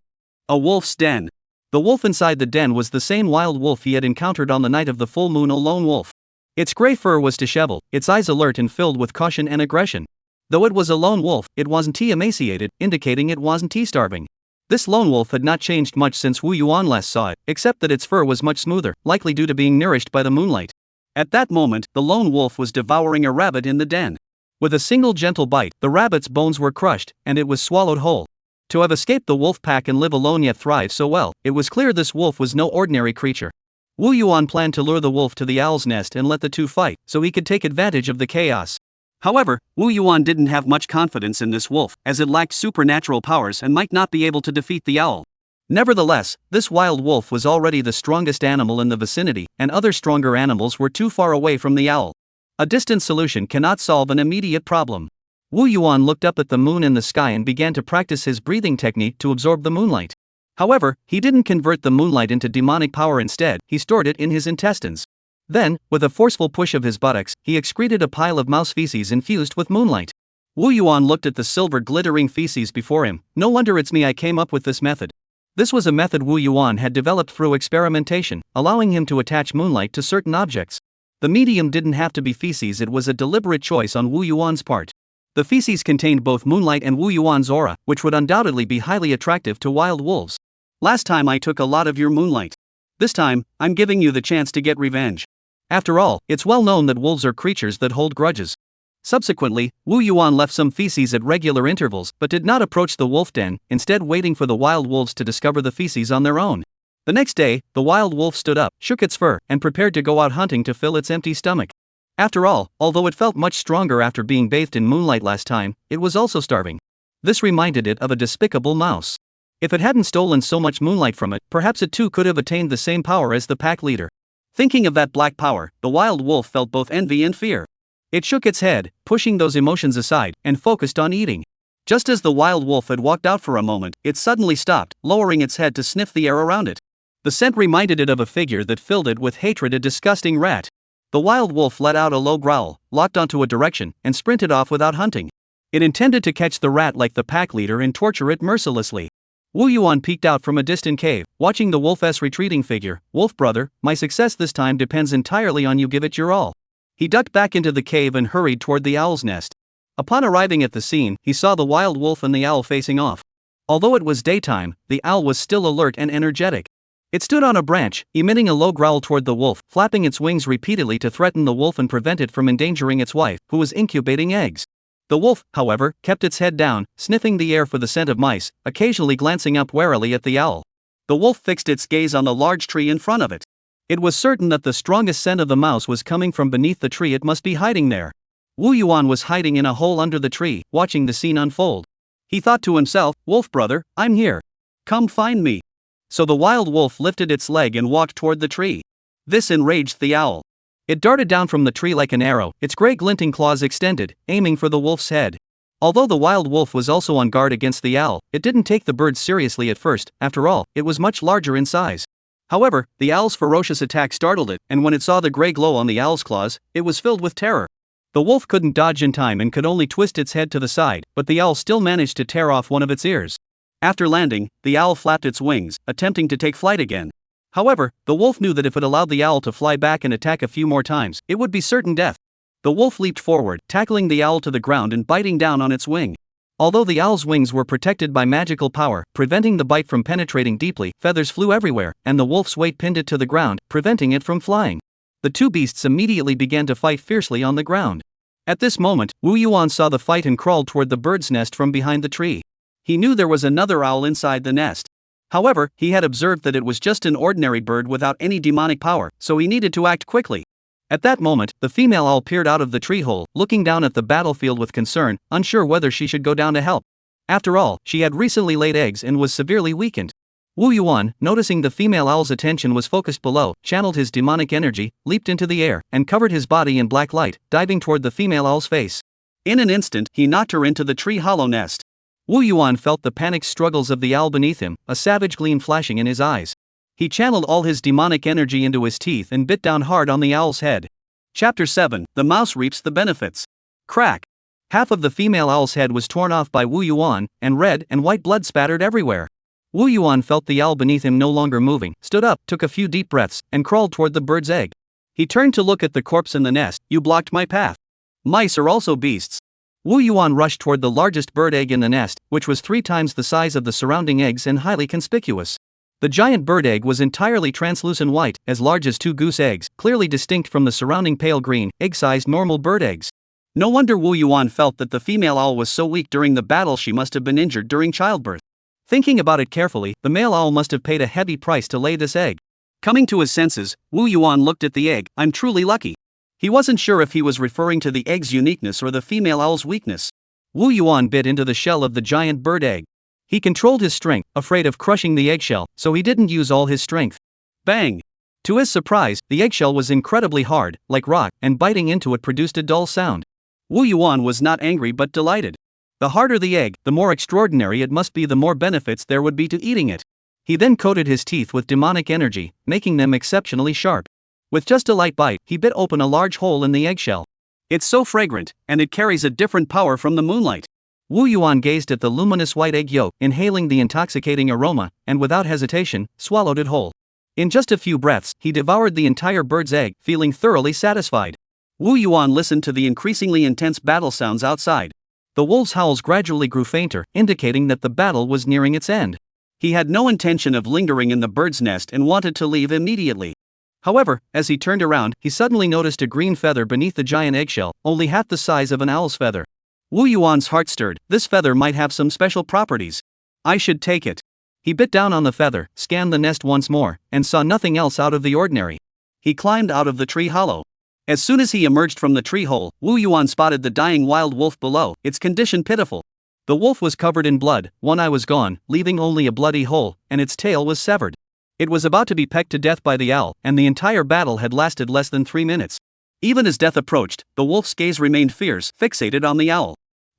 A wolf's den. The wolf inside the den was the same wild wolf he had encountered on the night of the full moon, a lone wolf. Its gray fur was disheveled, its eyes alert and filled with caution and aggression. Though it was a lone wolf, it wasn't emaciated, indicating it wasn't starving. This lone wolf had not changed much since Wu Yuan last saw it, except that its fur was much smoother, likely due to being nourished by the moonlight. At that moment, the lone wolf was devouring a rabbit in the den. With a single gentle bite, the rabbit's bones were crushed, and it was swallowed whole. To have escaped the wolf pack and live alone yet thrive so well, it was clear this wolf was no ordinary creature. Wu Yuan planned to lure the wolf to the owl's nest and let the two fight, so he could take advantage of the chaos. However, Wu Yuan didn't have much confidence in this wolf, as it lacked supernatural powers and might not be able to defeat the owl. Nevertheless, this wild wolf was already the strongest animal in the vicinity, and other stronger animals were too far away from the owl. A distant solution cannot solve an immediate problem. Wu Yuan looked up at the moon in the sky and began to practice his breathing technique to absorb the moonlight. However, he didn't convert the moonlight into demonic power. Instead, he stored it in his intestines. Then, with a forceful push of his buttocks, he excreted a pile of mouse feces infused with moonlight. Wu Yuan looked at the silver glittering feces before him. No wonder it's me, I came up with this method. This was a method Wu Yuan had developed through experimentation, allowing him to attach moonlight to certain objects. The medium didn't have to be feces, it was a deliberate choice on Wu Yuan's part. The feces contained both moonlight and Wu Yuan's aura, which would undoubtedly be highly attractive to wild wolves. Last time I took a lot of your moonlight. This time, I'm giving you the chance to get revenge. After all, it's well known that wolves are creatures that hold grudges. Subsequently, Wu Yuan left some feces at regular intervals but did not approach the wolf den, instead waiting for the wild wolves to discover the feces on their own. The next day, the wild wolf stood up, shook its fur, and prepared to go out hunting to fill its empty stomach. After all, although it felt much stronger after being bathed in moonlight last time, it was also starving. This reminded it of a despicable mouse. If it hadn't stolen so much moonlight from it, perhaps it too could have attained the same power as the pack leader. Thinking of that black power, the wild wolf felt both envy and fear. It shook its head, pushing those emotions aside, and focused on eating. Just as the wild wolf had walked out for a moment, it suddenly stopped, lowering its head to sniff the air around it. The scent reminded it of a figure that filled it with hatred, a disgusting rat. The wild wolf let out a low growl, locked onto a direction, and sprinted off without hunting. It intended to catch the rat like the pack leader and torture it mercilessly. Wu Yuan peeked out from a distant cave, watching the wolf's retreating figure. Wolf brother, my success this time depends entirely on you, give it your all. He ducked back into the cave and hurried toward the owl's nest. Upon arriving at the scene, he saw the wild wolf and the owl facing off. Although it was daytime, the owl was still alert and energetic. It stood on a branch, emitting a low growl toward the wolf, flapping its wings repeatedly to threaten the wolf and prevent it from endangering its wife, who was incubating eggs. The wolf, however, kept its head down, sniffing the air for the scent of mice, occasionally glancing up warily at the owl. The wolf fixed its gaze on the large tree in front of it. It was certain that the strongest scent of the mouse was coming from beneath the tree. It must be hiding there. Wu Yuan was hiding in a hole under the tree, watching the scene unfold. He thought to himself, wolf brother, I'm here. Come find me. So the wild wolf lifted its leg and walked toward the tree. This enraged the owl. It darted down from the tree like an arrow, its gray glinting claws extended, aiming for the wolf's head. Although the wild wolf was also on guard against the owl, it didn't take the bird seriously at first. After all, it was much larger in size. However, the owl's ferocious attack startled it, and when it saw the gray glow on the owl's claws, it was filled with terror. The wolf couldn't dodge in time and could only twist its head to the side, but the owl still managed to tear off one of its ears. After landing, the owl flapped its wings, attempting to take flight again. However, the wolf knew that if it allowed the owl to fly back and attack a few more times, it would be certain death. The wolf leaped forward, tackling the owl to the ground and biting down on its wing. Although the owl's wings were protected by magical power, preventing the bite from penetrating deeply, feathers flew everywhere, and the wolf's weight pinned it to the ground, preventing it from flying. The two beasts immediately began to fight fiercely on the ground. At this moment, Wu Yuan saw the fight and crawled toward the bird's nest from behind the tree. He knew there was another owl inside the nest. However, he had observed that it was just an ordinary bird without any demonic power, so he needed to act quickly. At that moment, the female owl peered out of the tree hole, looking down at the battlefield with concern, unsure whether she should go down to help. After all, she had recently laid eggs and was severely weakened. Wu Yuan, noticing the female owl's attention was focused below, channeled his demonic energy, leaped into the air, and covered his body in black light, diving toward the female owl's face. In an instant, he knocked her into the tree hollow nest. Wu Yuan felt the panicked struggles of the owl beneath him, a savage gleam flashing in his eyes. He channeled all his demonic energy into his teeth and bit down hard on the owl's head. Chapter 7: The Mouse Reaps the Benefits. Crack! Half of the female owl's head was torn off by Wu Yuan, and red and white blood spattered everywhere. Wu Yuan felt the owl beneath him no longer moving, stood up, took a few deep breaths, and crawled toward the bird's egg. He turned to look at the corpse in the nest. You blocked my path. Mice are also beasts. Wu Yuan rushed toward the largest bird egg in the nest, which was 3 times the size of the surrounding eggs and highly conspicuous. The giant bird egg was entirely translucent white, as large as 2 goose eggs, clearly distinct from the surrounding pale green, egg-sized normal bird eggs. No wonder Wu Yuan felt that the female owl was so weak during the battle. She must have been injured during childbirth. Thinking about it carefully, the male owl must have paid a heavy price to lay this egg. Coming to his senses, Wu Yuan looked at the egg. I'm truly lucky. He wasn't sure if he was referring to the egg's uniqueness or the female owl's weakness. Wu Yuan bit into the shell of the giant bird egg. He controlled his strength, afraid of crushing the eggshell, so he didn't use all his strength. Bang! To his surprise, the eggshell was incredibly hard, like rock, and biting into it produced a dull sound. Wu Yuan was not angry but delighted. The harder the egg, the more extraordinary it must be, the more benefits there would be to eating it. He then coated his teeth with demonic energy, making them exceptionally sharp. With just a light bite, he bit open a large hole in the eggshell. It's so fragrant, and it carries a different power from the moonlight. Wu Yuan gazed at the luminous white egg yolk, inhaling the intoxicating aroma, and without hesitation, swallowed it whole. In just a few breaths, he devoured the entire bird's egg, feeling thoroughly satisfied. Wu Yuan listened to the increasingly intense battle sounds outside. The wolves' howls gradually grew fainter, indicating that the battle was nearing its end. He had no intention of lingering in the bird's nest and wanted to leave immediately. However, as he turned around, he suddenly noticed a green feather beneath the giant eggshell, only half the size of an owl's feather. Wu Yuan's heart stirred. This feather might have some special properties. I should take it. He bit down on the feather, scanned the nest once more, and saw nothing else out of the ordinary. He climbed out of the tree hollow. As soon as he emerged from the tree hole, Wu Yuan spotted the dying wild wolf below, its condition pitiful. The wolf was covered in blood, one eye was gone, leaving only a bloody hole, and its tail was severed. It was about to be pecked to death by the owl, and the entire battle had lasted less than 3 minutes. Even as death approached, the wolf's gaze remained fierce, fixated on the owl.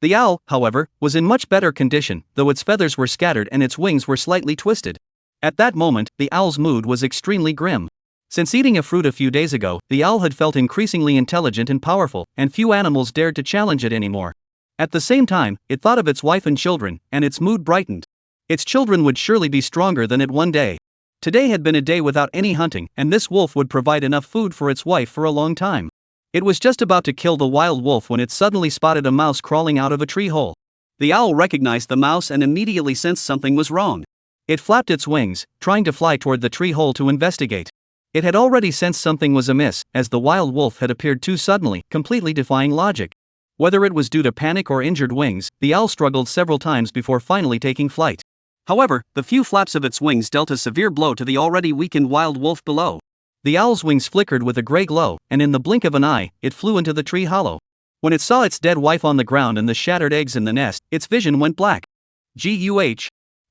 The owl, however, was in much better condition, though its feathers were scattered and its wings were slightly twisted. At that moment, the owl's mood was extremely grim. Since eating a fruit a few days ago, the owl had felt increasingly intelligent and powerful, and few animals dared to challenge it anymore. At the same time, it thought of its wife and children, and its mood brightened. Its children would surely be stronger than it one day. Today had been a day without any hunting, and this wolf would provide enough food for its wife for a long time. It was just about to kill the wild wolf when it suddenly spotted a mouse crawling out of a tree hole. The owl recognized the mouse and immediately sensed something was wrong. It flapped its wings, trying to fly toward the tree hole to investigate. It had already sensed something was amiss, as the wild wolf had appeared too suddenly, completely defying logic. Whether it was due to panic or injured wings, the owl struggled several times before finally taking flight. However, the few flaps of its wings dealt a severe blow to the already weakened wild wolf below. The owl's wings flickered with a gray glow, and in the blink of an eye, it flew into the tree hollow. When it saw its dead wife on the ground and the shattered eggs in the nest, its vision went black. Guh.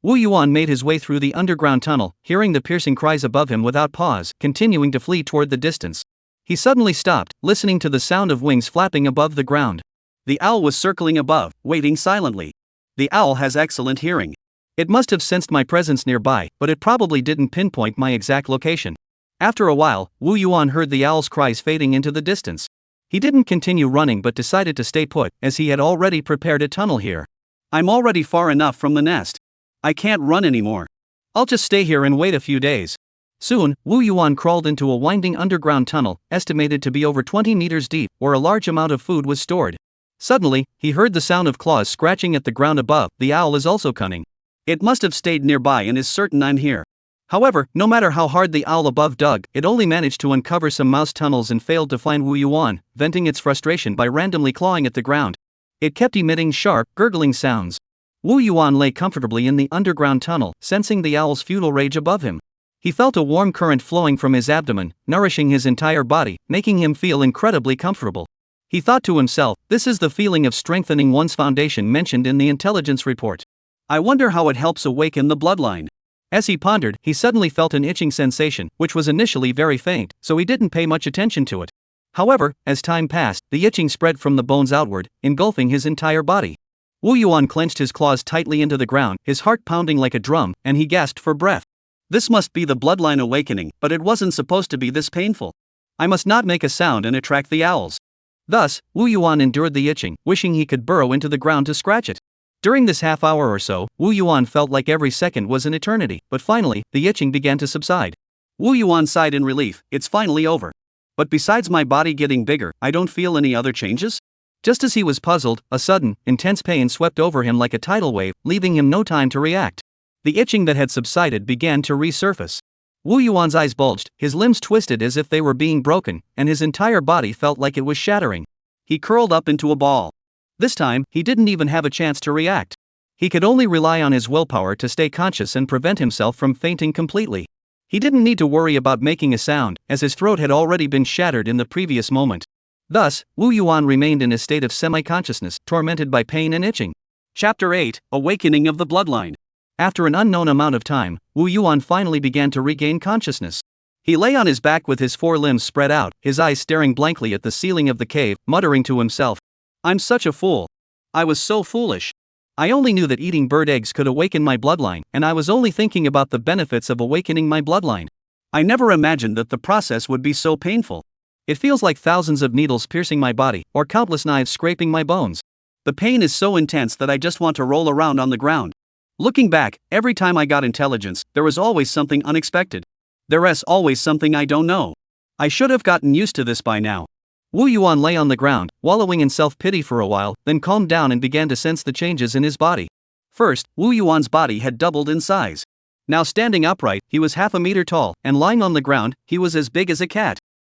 Wu Yuan made his way through the underground tunnel, hearing the piercing cries above him without pause, continuing to flee toward the distance. He suddenly stopped, listening to the sound of wings flapping above the ground. The owl was circling above, waiting silently. The owl has excellent hearing. It must have sensed my presence nearby, but it probably didn't pinpoint my exact location. After a while, Wu Yuan heard the owl's cries fading into the distance. He didn't continue running but decided to stay put, as he had already prepared a tunnel here. I'm already far enough from the nest. I can't run anymore. I'll just stay here and wait a few days. Soon, Wu Yuan crawled into a winding underground tunnel, estimated to be over 20 meters deep, where a large amount of food was stored. Suddenly, he heard the sound of claws scratching at the ground above. The owl is also cunning. It must have stayed nearby and is certain I'm here. However, no matter how hard the owl above dug, it only managed to uncover some mouse tunnels and failed to find Wu Yuan, venting its frustration by randomly clawing at the ground. It kept emitting sharp, gurgling sounds. Wu Yuan lay comfortably in the underground tunnel, sensing the owl's futile rage above him. He felt a warm current flowing from his abdomen, nourishing his entire body, making him feel incredibly comfortable. He thought to himself, this is the feeling of strengthening one's foundation mentioned in the intelligence report. I wonder how it helps awaken the bloodline. As he pondered, he suddenly felt an itching sensation, which was initially very faint, so he didn't pay much attention to it. However, as time passed, the itching spread from the bones outward, engulfing his entire body. Wu Yuan clenched his claws tightly into the ground, his heart pounding like a drum, and he gasped for breath. This must be the bloodline awakening, but it wasn't supposed to be this painful. I must not make a sound and attract the owls. Thus, Wu Yuan endured the itching, wishing he could burrow into the ground to scratch it. During this half hour or so, Wu Yuan felt like every second was an eternity, but finally, the itching began to subside. Wu Yuan sighed in relief, it's finally over. But besides my body getting bigger, I don't feel any other changes? Just as he was puzzled, a sudden, intense pain swept over him like a tidal wave, leaving him no time to react. The itching that had subsided began to resurface. Wu Yuan's eyes bulged, his limbs twisted as if they were being broken, and his entire body felt like it was shattering. He curled up into a ball. This time, he didn't even have a chance to react. He could only rely on his willpower to stay conscious and prevent himself from fainting completely. He didn't need to worry about making a sound, as his throat had already been shattered in the previous moment. Thus, Wu Yuan remained in a state of semi-consciousness, tormented by pain and itching. Chapter 8: Awakening of the Bloodline. After an unknown amount of time, Wu Yuan finally began to regain consciousness. He lay on his back with his four limbs spread out, his eyes staring blankly at the ceiling of the cave, muttering to himself, I'm such a fool. I was so foolish. I only knew that eating bird eggs could awaken my bloodline, and I was only thinking about the benefits of awakening my bloodline. I never imagined that the process would be so painful. It feels like thousands of needles piercing my body, or countless knives scraping my bones. The pain is so intense that I just want to roll around on the ground. Looking back, every time I got intelligence, there was always something unexpected. There's always something I don't know. I should have gotten used to this by now. Wu Yuan lay on the ground, wallowing in self-pity for a while, then calmed down and began to sense the changes in his body. First, Wu Yuan's body had doubled in size. Now standing upright, he was half a meter tall, and lying on the ground, he was as big as a cat.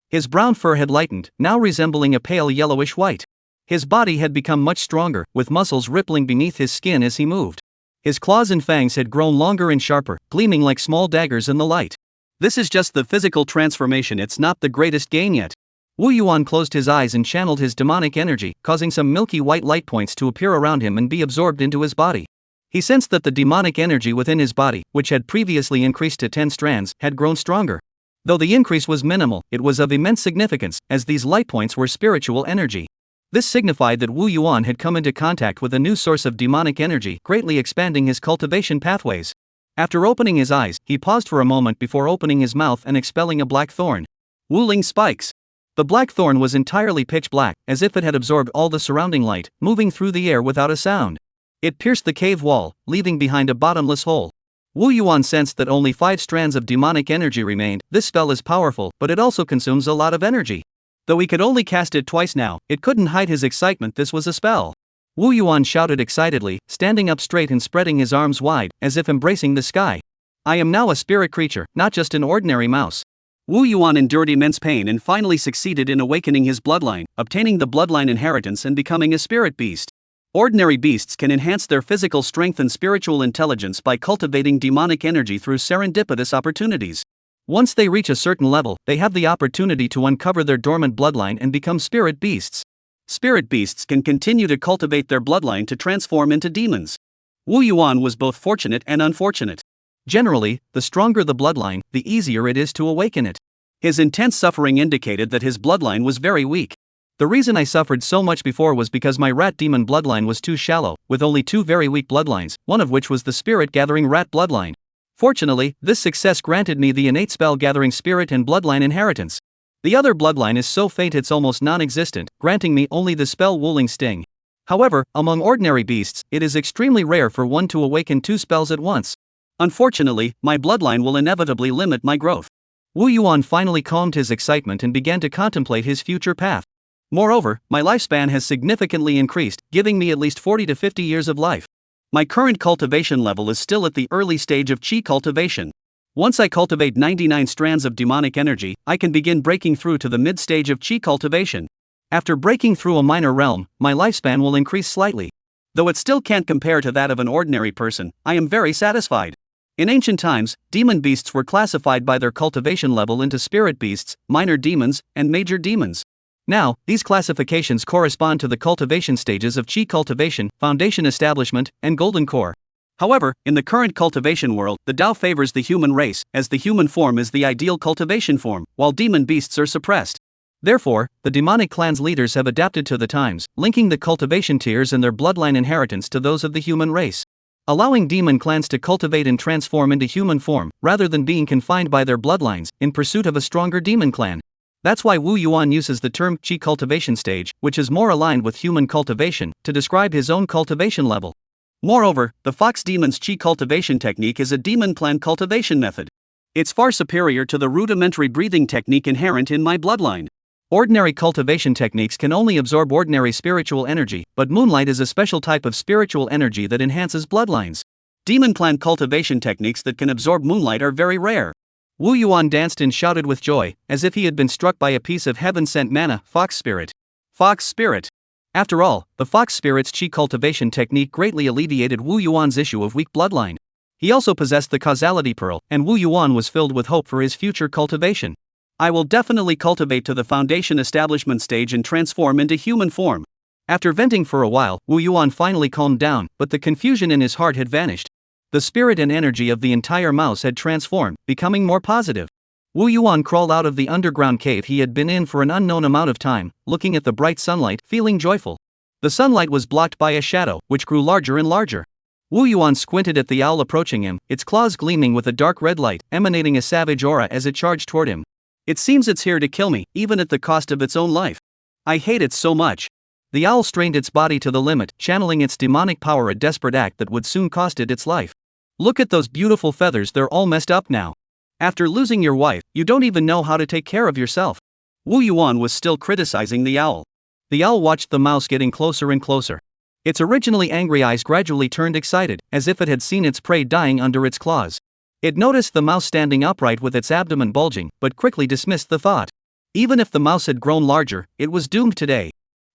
His brown fur had lightened, now resembling a pale yellowish white. His body had become much stronger, with muscles rippling beneath his skin as he moved. His claws and fangs had grown longer and sharper, gleaming like small daggers in the light. This is just the physical transformation, it's not the greatest gain yet. Wu Yuan closed his eyes and channeled his demonic energy, causing some milky white light points to appear around him and be absorbed into his body. He sensed that the demonic energy within his body, which had previously increased to 10 strands, had grown stronger. Though the increase was minimal, it was of immense significance, as these light points were spiritual energy. This signified that Wu Yuan had come into contact with a new source of demonic energy, greatly expanding his cultivation pathways. After opening his eyes, he paused for a moment before opening his mouth and expelling a black thorn. Wuling spikes. The black thorn was entirely pitch black, as if it had absorbed all the surrounding light, moving through the air without a sound. It pierced the cave wall, leaving behind a bottomless hole. Wu Yuan sensed that only 5 strands of demonic energy remained. This spell is powerful, but it also consumes a lot of energy. Though he could only cast it twice now, it couldn't hide his excitement. This was a spell. Wu Yuan shouted excitedly, standing up straight and spreading his arms wide, as if embracing the sky. I am now a spirit creature, not just an ordinary mouse. Wu Yuan endured immense pain and finally succeeded in awakening his bloodline, obtaining the bloodline inheritance and becoming a spirit beast. Ordinary beasts can enhance their physical strength and spiritual intelligence by cultivating demonic energy through serendipitous opportunities. Once they reach a certain level, they have the opportunity to uncover their dormant bloodline and become spirit beasts. Spirit beasts can continue to cultivate their bloodline to transform into demons. Wu Yuan was both fortunate and unfortunate. Generally, the stronger the bloodline, the easier it is to awaken it. His intense suffering indicated that his bloodline was very weak. The reason I suffered so much before was because my rat demon bloodline was too shallow, with only 2 very weak bloodlines, one of which was the spirit-gathering rat bloodline. Fortunately, this success granted me the innate spell-gathering spirit and bloodline inheritance. The other bloodline is so faint it's almost non-existent, granting me only the spell Wuling Sting. However, among ordinary beasts, it is extremely rare for one to awaken 2 spells at once. Unfortunately, my bloodline will inevitably limit my growth. Wu Yuan finally calmed his excitement and began to contemplate his future path. Moreover, my lifespan has significantly increased, giving me at least 40 to 50 years of life. My current cultivation level is still at the early stage of Qi cultivation. Once I cultivate 99 strands of demonic energy, I can begin breaking through to the mid-stage of Qi cultivation. After breaking through a minor realm, my lifespan will increase slightly. Though it still can't compare to that of an ordinary person, I am very satisfied. In ancient times, demon beasts were classified by their cultivation level into spirit beasts, minor demons, and major demons. Now, these classifications correspond to the cultivation stages of Qi cultivation, foundation establishment, and golden core. However, in the current cultivation world, the Tao favors the human race, as the human form is the ideal cultivation form, while demon beasts are suppressed. Therefore, the demonic clan's leaders have adapted to the times, linking the cultivation tiers and their bloodline inheritance to those of the human race, allowing demon clans to cultivate and transform into human form, rather than being confined by their bloodlines, in pursuit of a stronger demon clan. That's why Wu Yuan uses the term Qi cultivation stage, which is more aligned with human cultivation, to describe his own cultivation level. Moreover, the fox demon's Qi cultivation technique is a demon clan cultivation method. It's far superior to the rudimentary breathing technique inherent in my bloodline. Ordinary cultivation techniques can only absorb ordinary spiritual energy, but moonlight is a special type of spiritual energy that enhances bloodlines. Demon clan cultivation techniques that can absorb moonlight are very rare. Wu Yuan danced and shouted with joy, as if he had been struck by a piece of heaven-sent manna. Fox spirit. Fox spirit. After all, the fox spirit's Qi cultivation technique greatly alleviated Wu Yuan's issue of weak bloodline. He also possessed the causality pearl, and Wu Yuan was filled with hope for his future cultivation. I will definitely cultivate to the foundation establishment stage and transform into human form. After venting for a while, Wu Yuan finally calmed down, but the confusion in his heart had vanished. The spirit and energy of the entire mouse had transformed, becoming more positive. Wu Yuan crawled out of the underground cave he had been in for an unknown amount of time, looking at the bright sunlight, feeling joyful. The sunlight was blocked by a shadow, which grew larger and larger. Wu Yuan squinted at the owl approaching him, its claws gleaming with a dark red light, emanating a savage aura as it charged toward him. It seems it's here to kill me, even at the cost of its own life. I hate it so much. The owl strained its body to the limit, channeling its demonic power, a desperate act that would soon cost it its life. Look at those beautiful feathers, they're all messed up now. After losing your wife, you don't even know how to take care of yourself. Wu Yuan was still criticizing the owl. The owl watched the mouse getting closer and closer. Its originally angry eyes gradually turned excited, as if it had seen its prey dying under its claws. It noticed the mouse standing upright with its abdomen bulging, but quickly dismissed the thought. Even if the mouse had grown larger, it was doomed today.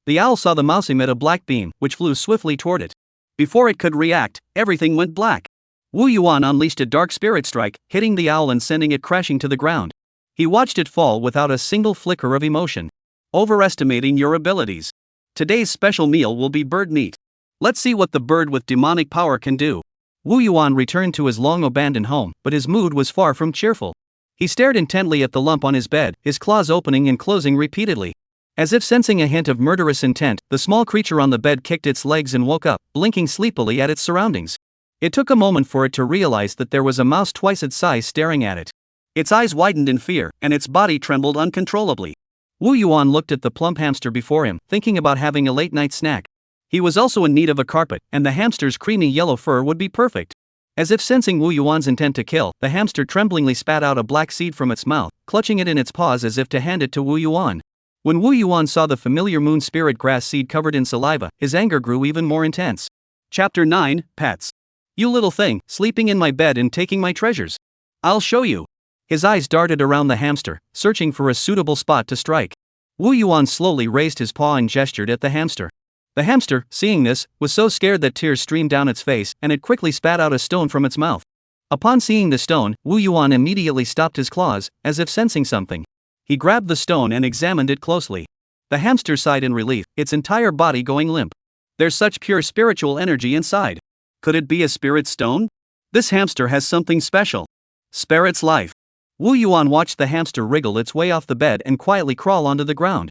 The owl saw the mouse emit a black beam, which flew swiftly toward it. Before it could react, everything went black. Wu Yuan unleashed a dark spirit strike, hitting the owl and sending it crashing to the ground. He watched it fall without a single flicker of emotion. Overestimating your abilities. Today's special meal will be bird meat. Let's see what the bird with demonic power can do. Wu Yuan returned to his long-abandoned home, but his mood was far from cheerful. He stared intently at the lump on his bed, his claws opening and closing repeatedly. As if sensing a hint of murderous intent, the small creature on the bed kicked its legs and woke up, blinking sleepily at its surroundings. It took a moment for it to realize that there was a mouse twice its size staring at it. Its eyes widened in fear, and its body trembled uncontrollably. Wu Yuan looked at the plump hamster before him, thinking about having a late-night snack. He was also in need of a carpet, and the hamster's creamy yellow fur would be perfect. As if sensing Wu Yuan's intent to kill, the hamster tremblingly spat out a black seed from its mouth, clutching it in its paws as if to hand it to Wu Yuan. When Wu Yuan saw the familiar moon spirit grass seed covered in saliva, his anger grew even more intense. Chapter 9, Pets. You little thing, sleeping in my bed and taking my treasures. I'll show you. His eyes darted around the hamster, searching for a suitable spot to strike. Wu Yuan slowly raised his paw and gestured at the hamster. The hamster, seeing this, was so scared that tears streamed down its face, and it quickly spat out a stone from its mouth. Upon seeing the stone, Wu Yuan immediately stopped his claws, as if sensing something. He grabbed the stone and examined it closely. The hamster sighed in relief, its entire body going limp. There's such pure spiritual energy inside. Could it be a spirit stone? This hamster has something special. Spare its life. Wu Yuan watched the hamster wriggle its way off the bed and quietly crawl onto the ground.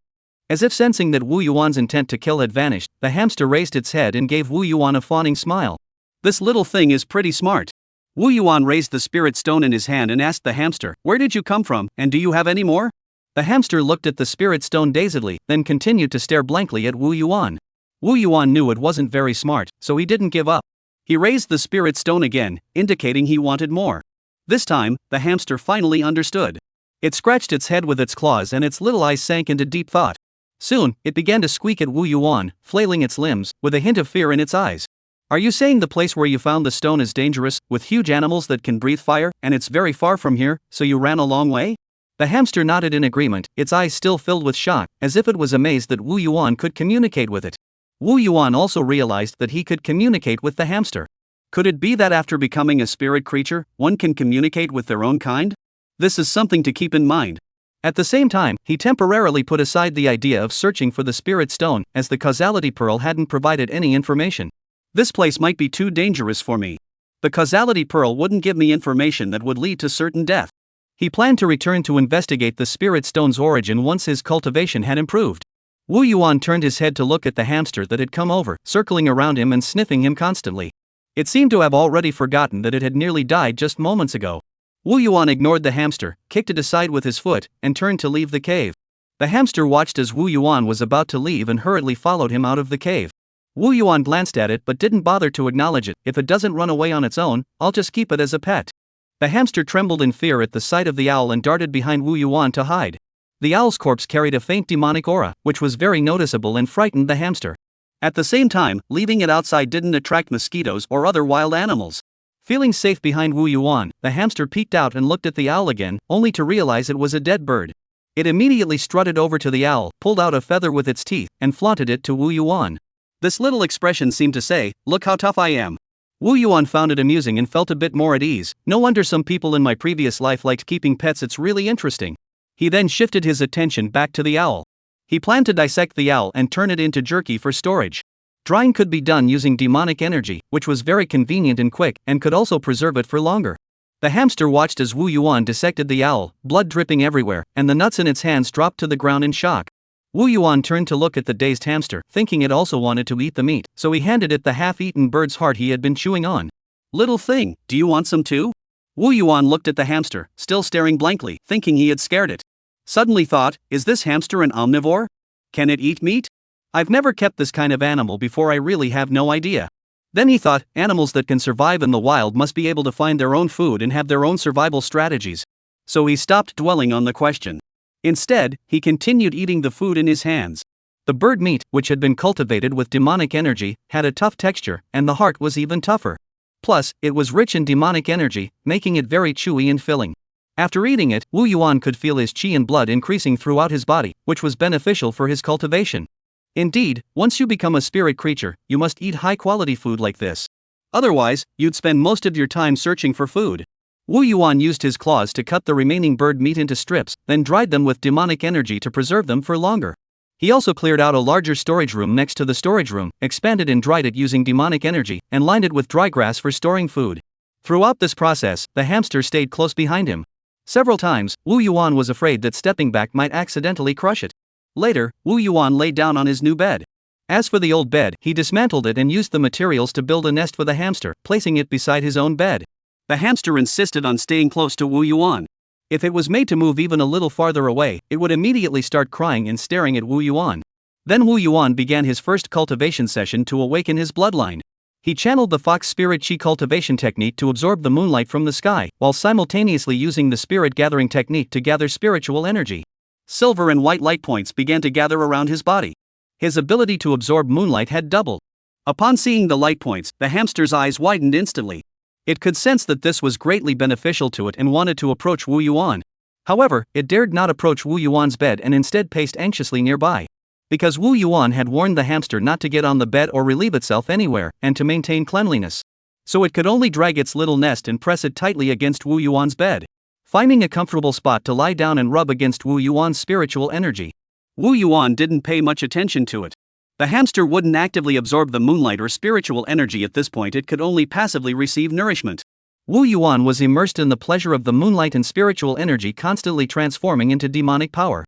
As if sensing that Wu Yuan's intent to kill had vanished, the hamster raised its head and gave Wu Yuan a fawning smile. This little thing is pretty smart. Wu Yuan raised the spirit stone in his hand and asked the hamster, "Where did you come from, and do you have any more?" The hamster looked at the spirit stone dazedly, then continued to stare blankly at Wu Yuan. Wu Yuan knew it wasn't very smart, so he didn't give up. He raised the spirit stone again, indicating he wanted more. This time, the hamster finally understood. It scratched its head with its claws and its little eyes sank into deep thought. Soon, it began to squeak at Wu Yuan, flailing its limbs, with a hint of fear in its eyes. "Are you saying the place where you found the stone is dangerous, with huge animals that can breathe fire, and it's very far from here, so you ran a long way?" The hamster nodded in agreement, its eyes still filled with shock, as if it was amazed that Wu Yuan could communicate with it. Wu Yuan also realized that he could communicate with the hamster. Could it be that after becoming a spirit creature, one can communicate with their own kind? This is something to keep in mind. At the same time, he temporarily put aside the idea of searching for the spirit stone, as the causality pearl hadn't provided any information. This place might be too dangerous for me. The causality pearl wouldn't give me information that would lead to certain death. He planned to return to investigate the spirit stone's origin once his cultivation had improved. Wu Yuan turned his head to look at the hamster that had come over, circling around him and sniffing him constantly. It seemed to have already forgotten that it had nearly died just moments ago. Wu Yuan ignored the hamster, kicked it aside with his foot, and turned to leave the cave. The hamster watched as Wu Yuan was about to leave and hurriedly followed him out of the cave. Wu Yuan glanced at it but didn't bother to acknowledge it. "If it doesn't run away on its own, I'll just keep it as a pet." The hamster trembled in fear at the sight of the owl and darted behind Wu Yuan to hide. The owl's corpse carried a faint demonic aura, which was very noticeable and frightened the hamster. At the same time, leaving it outside didn't attract mosquitoes or other wild animals. Feeling safe behind Wu Yuan, the hamster peeked out and looked at the owl again, only to realize it was a dead bird. It immediately strutted over to the owl, pulled out a feather with its teeth, and flaunted it to Wu Yuan. This little expression seemed to say, "Look how tough I am." Wu Yuan found it amusing and felt a bit more at ease. No wonder some people in my previous life liked keeping pets, it's really interesting. He then shifted his attention back to the owl. He planned to dissect the owl and turn it into jerky for storage. Drying could be done using demonic energy, which was very convenient and quick, and could also preserve it for longer. The hamster watched as Wu Yuan dissected the owl, blood dripping everywhere, and the nuts in its hands dropped to the ground in shock. Wu Yuan turned to look at the dazed hamster, thinking it also wanted to eat the meat, so he handed it the half-eaten bird's heart he had been chewing on. "Little thing, do you want some too?" Wu Yuan looked at the hamster, still staring blankly, thinking he had scared it. Suddenly thought, is this hamster an omnivore? Can it eat meat? I've never kept this kind of animal before, I really have no idea. Then he thought, animals that can survive in the wild must be able to find their own food and have their own survival strategies. So he stopped dwelling on the question. Instead, he continued eating the food in his hands. The bird meat, which had been cultivated with demonic energy, had a tough texture, and the heart was even tougher. Plus, it was rich in demonic energy, making it very chewy and filling. After eating it, Wu Yuan could feel his qi and blood increasing throughout his body, which was beneficial for his cultivation. Indeed, once you become a spirit creature, you must eat high-quality food like this. Otherwise, you'd spend most of your time searching for food. Wu Yuan used his claws to cut the remaining bird meat into strips, then dried them with demonic energy to preserve them for longer. He also cleared out a larger storage room next to the storage room, expanded and dried it using demonic energy, and lined it with dry grass for storing food. Throughout this process, the hamster stayed close behind him. Several times, Wu Yuan was afraid that stepping back might accidentally crush it. Later, Wu Yuan lay down on his new bed. As for the old bed, he dismantled it and used the materials to build a nest for the hamster, placing it beside his own bed. The hamster insisted on staying close to Wu Yuan. If it was made to move even a little farther away, it would immediately start crying and staring at Wu Yuan. Then Wu Yuan began his first cultivation session to awaken his bloodline. He channeled the fox spirit chi cultivation technique to absorb the moonlight from the sky, while simultaneously using the spirit gathering technique to gather spiritual energy. Silver and white light points began to gather around his body. His ability to absorb moonlight had doubled. Upon seeing the light points, the hamster's eyes widened instantly. It could sense that this was greatly beneficial to it and wanted to approach Wu Yuan. However, it dared not approach Wu Yuan's bed and instead paced anxiously nearby. Because Wu Yuan had warned the hamster not to get on the bed or relieve itself anywhere, and to maintain cleanliness. So it could only drag its little nest and press it tightly against Wu Yuan's bed. Finding a comfortable spot to lie down and rub against Wu Yuan's spiritual energy. Wu Yuan didn't pay much attention to it. The hamster wouldn't actively absorb the moonlight or spiritual energy at this point, it could only passively receive nourishment. Wu Yuan was immersed in the pleasure of the moonlight and spiritual energy constantly transforming into demonic power.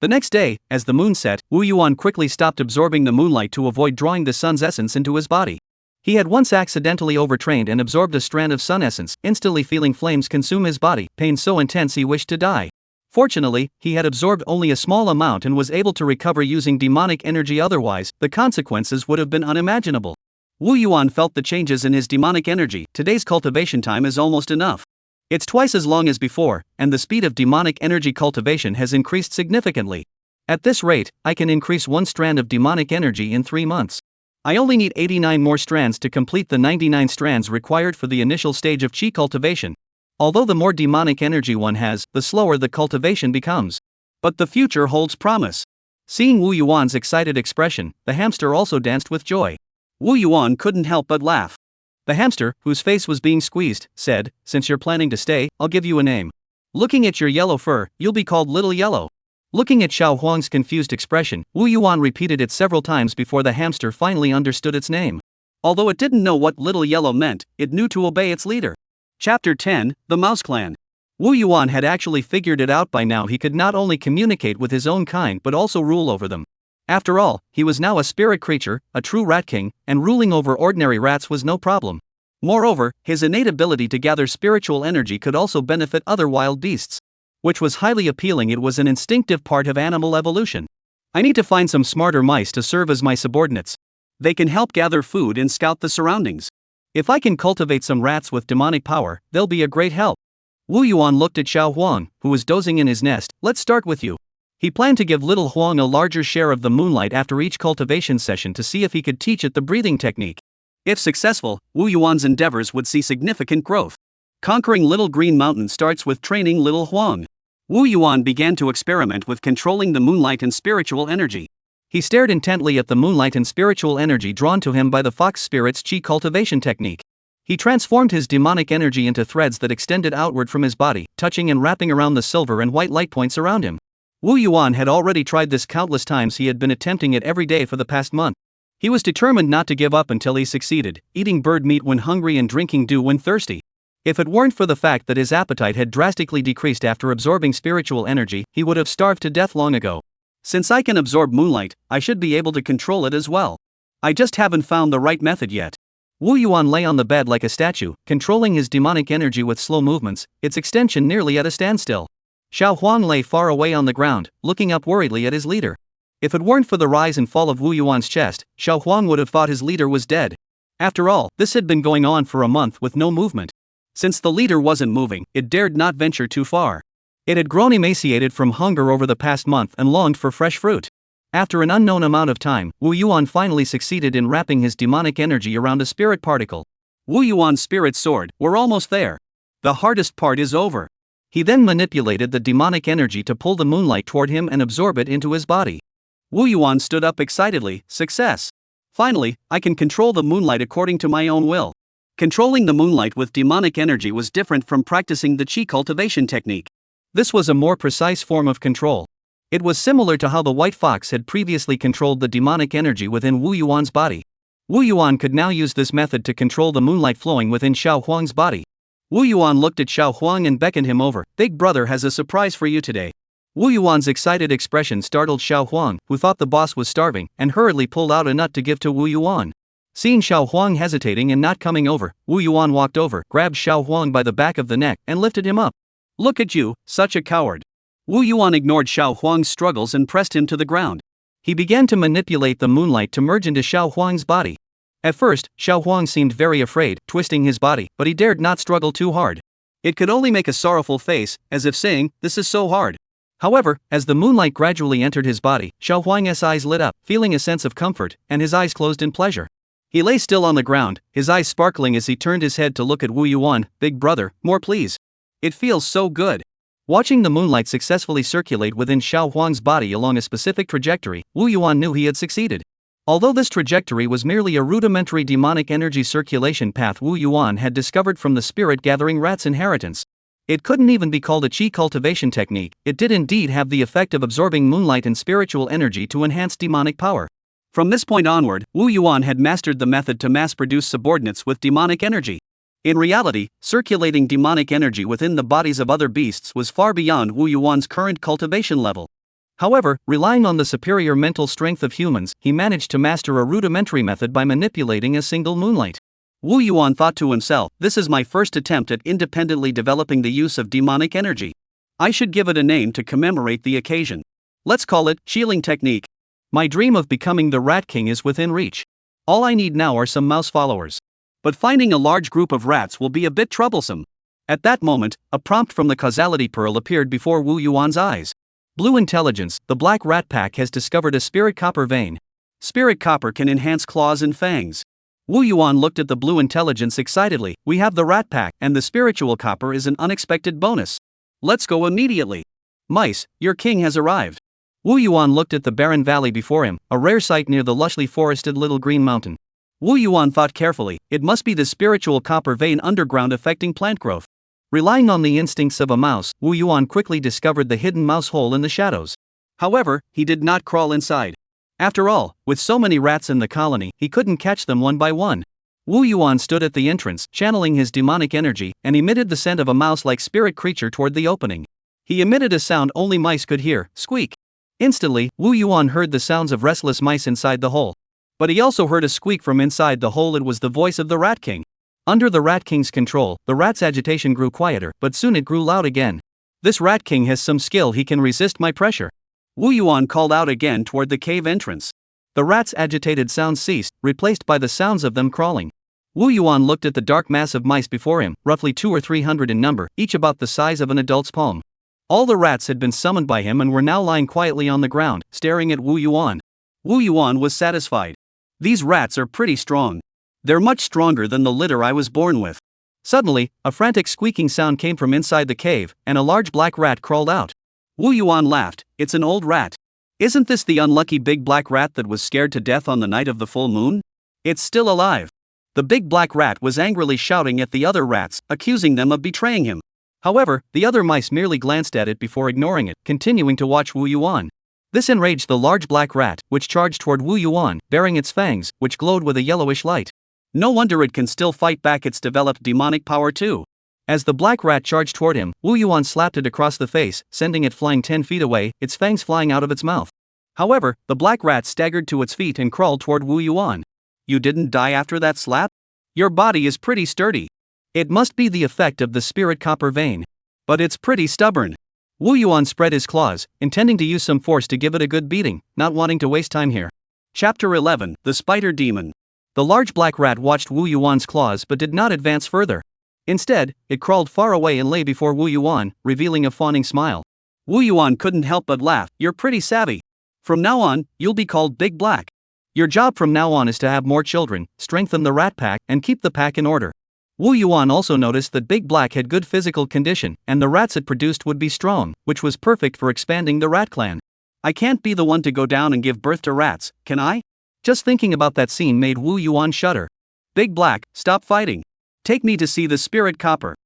The next day, as the moon set, Wu Yuan quickly stopped absorbing the moonlight to avoid drawing the sun's essence into his body. He had once accidentally overtrained and absorbed a strand of sun essence, instantly feeling flames consume his body, pain so intense he wished to die. Fortunately, he had absorbed only a small amount and was able to recover using demonic energy, otherwise, the consequences would have been unimaginable. Wu Yuan felt the changes in his demonic energy. Today's cultivation time is almost enough. It's twice as long as before, and the speed of demonic energy cultivation has increased significantly. At this rate, I can increase one strand of demonic energy in 3 months. I only need 89 more strands to complete the 99 strands required for the initial stage of chi cultivation. Although the more demonic energy one has, the slower the cultivation becomes. But the future holds promise. Seeing Wu Yuan's excited expression, the hamster also danced with joy. Wu Yuan couldn't help but laugh. The hamster, whose face was being squeezed, said, "Since you're planning to stay, I'll give you a name. Looking at your yellow fur, you'll be called Little Yellow." Looking at Xiao Huang's confused expression, Wu Yuan repeated it several times before the hamster finally understood its name. Although it didn't know what Little Yellow meant, it knew to obey its leader. Chapter 10, The Mouse Clan. Wu Yuan had actually figured it out by now. He could not only communicate with his own kind but also rule over them. After all, he was now a spirit creature, a true rat king, and ruling over ordinary rats was no problem. Moreover, his innate ability to gather spiritual energy could also benefit other wild beasts. Which was highly appealing. It was an instinctive part of animal evolution. I need to find some smarter mice to serve as my subordinates. They can help gather food and scout the surroundings. If I can cultivate some rats with demonic power, they'll be a great help. Wu Yuan looked at Xiao Huang, who was dozing in his nest. "Let's start with you." He planned to give little Huang a larger share of the moonlight after each cultivation session to see if he could teach it the breathing technique. If successful, Wu Yuan's endeavors would see significant growth. Conquering Little Green Mountain starts with training little Huang. Wu Yuan began to experiment with controlling the moonlight and spiritual energy. He stared intently at the moonlight and spiritual energy drawn to him by the fox spirit's chi cultivation technique. He transformed his demonic energy into threads that extended outward from his body, touching and wrapping around the silver and white light points around him. Wu Yuan had already tried this countless times. He had been attempting it every day for the past month. He was determined not to give up until he succeeded, eating bird meat when hungry and drinking dew when thirsty. If it weren't for the fact that his appetite had drastically decreased after absorbing spiritual energy, he would have starved to death long ago. Since I can absorb moonlight, I should be able to control it as well. I just haven't found the right method yet. Wu Yuan lay on the bed like a statue, controlling his demonic energy with slow movements, its extension nearly at a standstill. Xiao Huang lay far away on the ground, looking up worriedly at his leader. If it weren't for the rise and fall of Wu Yuan's chest, Xiao Huang would have thought his leader was dead. After all, this had been going on for a month with no movement. Since the leader wasn't moving, it dared not venture too far. It had grown emaciated from hunger over the past month and longed for fresh fruit. After an unknown amount of time, Wu Yuan finally succeeded in wrapping his demonic energy around a spirit particle. Wu Yuan's spirit soared. "We're almost there. The hardest part is over." He then manipulated the demonic energy to pull the moonlight toward him and absorb it into his body. Wu Yuan stood up excitedly. "Success! Finally, I can control the moonlight according to my own will." Controlling the moonlight with demonic energy was different from practicing the chi cultivation technique. This was a more precise form of control. It was similar to how the white fox had previously controlled the demonic energy within Wu Yuan's body. Wu Yuan could now use this method to control the moonlight flowing within Xiao Huang's body. Wu Yuan looked at Xiao Huang and beckoned him over. "Big brother has a surprise for you today." Wu Yuan's excited expression startled Xiao Huang, who thought the boss was starving, and hurriedly pulled out a nut to give to Wu Yuan. Seeing Xiao Huang hesitating and not coming over, Wu Yuan walked over, grabbed Xiao Huang by the back of the neck, and lifted him up. "Look at you, such a coward." Wu Yuan ignored Xiao Huang's struggles and pressed him to the ground. He began to manipulate the moonlight to merge into Xiao Huang's body. At first, Xiao Huang seemed very afraid, twisting his body, but he dared not struggle too hard. It could only make a sorrowful face, as if saying, "This is so hard." However, as the moonlight gradually entered his body, Xiao Huang's eyes lit up, feeling a sense of comfort, and his eyes closed in pleasure. He lay still on the ground, his eyes sparkling as he turned his head to look at Wu Yuan. "Big brother, more please. It feels so good." Watching the moonlight successfully circulate within Xiao Huang's body along a specific trajectory, Wu Yuan knew he had succeeded. Although this trajectory was merely a rudimentary demonic energy circulation path Wu Yuan had discovered from the spirit-gathering rat's inheritance. It couldn't even be called a qi cultivation technique, it did indeed have the effect of absorbing moonlight and spiritual energy to enhance demonic power. From this point onward, Wu Yuan had mastered the method to mass-produce subordinates with demonic energy. In reality, circulating demonic energy within the bodies of other beasts was far beyond Wu Yuan's current cultivation level. However, relying on the superior mental strength of humans, he managed to master a rudimentary method by manipulating a single moonlight. Wu Yuan thought to himself, "This is my first attempt at independently developing the use of demonic energy. I should give it a name to commemorate the occasion. Let's call it Shieling Technique. My dream of becoming the Rat King is within reach. All I need now are some mouse followers. But finding a large group of rats will be a bit troublesome." At that moment, a prompt from the causality pearl appeared before Wu Yuan's eyes. "Blue intelligence, the black rat pack has discovered a spirit copper vein. Spirit copper can enhance claws and fangs." Wu Yuan looked at the blue intelligence excitedly. "We have the rat pack, and the spiritual copper is an unexpected bonus. Let's go immediately. Mice, your king has arrived." Wu Yuan looked at the barren valley before him, a rare sight near the lushly forested little green mountain. Wu Yuan thought carefully, it must be the spiritual copper vein underground affecting plant growth. Relying on the instincts of a mouse, Wu Yuan quickly discovered the hidden mouse hole in the shadows. However, he did not crawl inside. After all, with so many rats in the colony, he couldn't catch them one by one. Wu Yuan stood at the entrance, channeling his demonic energy, and emitted the scent of a mouse-like spirit creature toward the opening. He emitted a sound only mice could hear, squeak. Instantly, Wu Yuan heard the sounds of restless mice inside the hole. But he also heard a squeak from inside the hole. It was the voice of the Rat King. Under the Rat King's control, the rat's agitation grew quieter, but soon it grew loud again. "This Rat King has some skill, he can resist my pressure." Wu Yuan called out again toward the cave entrance. The rats' agitated sounds ceased, replaced by the sounds of them crawling. Wu Yuan looked at the dark mass of mice before him, roughly 200 or 300 in number, each about the size of an adult's palm. All the rats had been summoned by him and were now lying quietly on the ground, staring at Wu Yuan. Wu Yuan was satisfied. "These rats are pretty strong. They're much stronger than the litter I was born with." Suddenly, a frantic squeaking sound came from inside the cave, and a large black rat crawled out. Wu Yuan laughed. "It's an old rat. Isn't this the unlucky big black rat that was scared to death on the night of the full moon? It's still alive." The big black rat was angrily shouting at the other rats, accusing them of betraying him. However, the other mice merely glanced at it before ignoring it, continuing to watch Wu Yuan. This enraged the large black rat, which charged toward Wu Yuan, bearing its fangs, which glowed with a yellowish light. No wonder it can still fight back, its developed demonic power too. As the black rat charged toward him, Wu Yuan slapped it across the face, sending it flying 10 feet away, its fangs flying out of its mouth. However, the black rat staggered to its feet and crawled toward Wu Yuan. "You didn't die after that slap? Your body is pretty sturdy. It must be the effect of the spirit copper vein. But it's pretty stubborn." Wu Yuan spread his claws, intending to use some force to give it a good beating, not wanting to waste time here. Chapter 11, The Spider Demon. The large black rat watched Wu Yuan's claws but did not advance further. Instead, it crawled far away and lay before Wu Yuan, revealing a fawning smile. Wu Yuan couldn't help but laugh. "You're pretty savvy. From now on, you'll be called Big Black. Your job from now on is to have more children, strengthen the rat pack, and keep the pack in order." Wu Yuan also noticed that Big Black had good physical condition, and the rats it produced would be strong, which was perfect for expanding the rat clan. "I can't be the one to go down and give birth to rats, can I?" Just thinking about that scene made Wu Yuan shudder. "Big Black, stop fighting. Take me to see the spirit copper."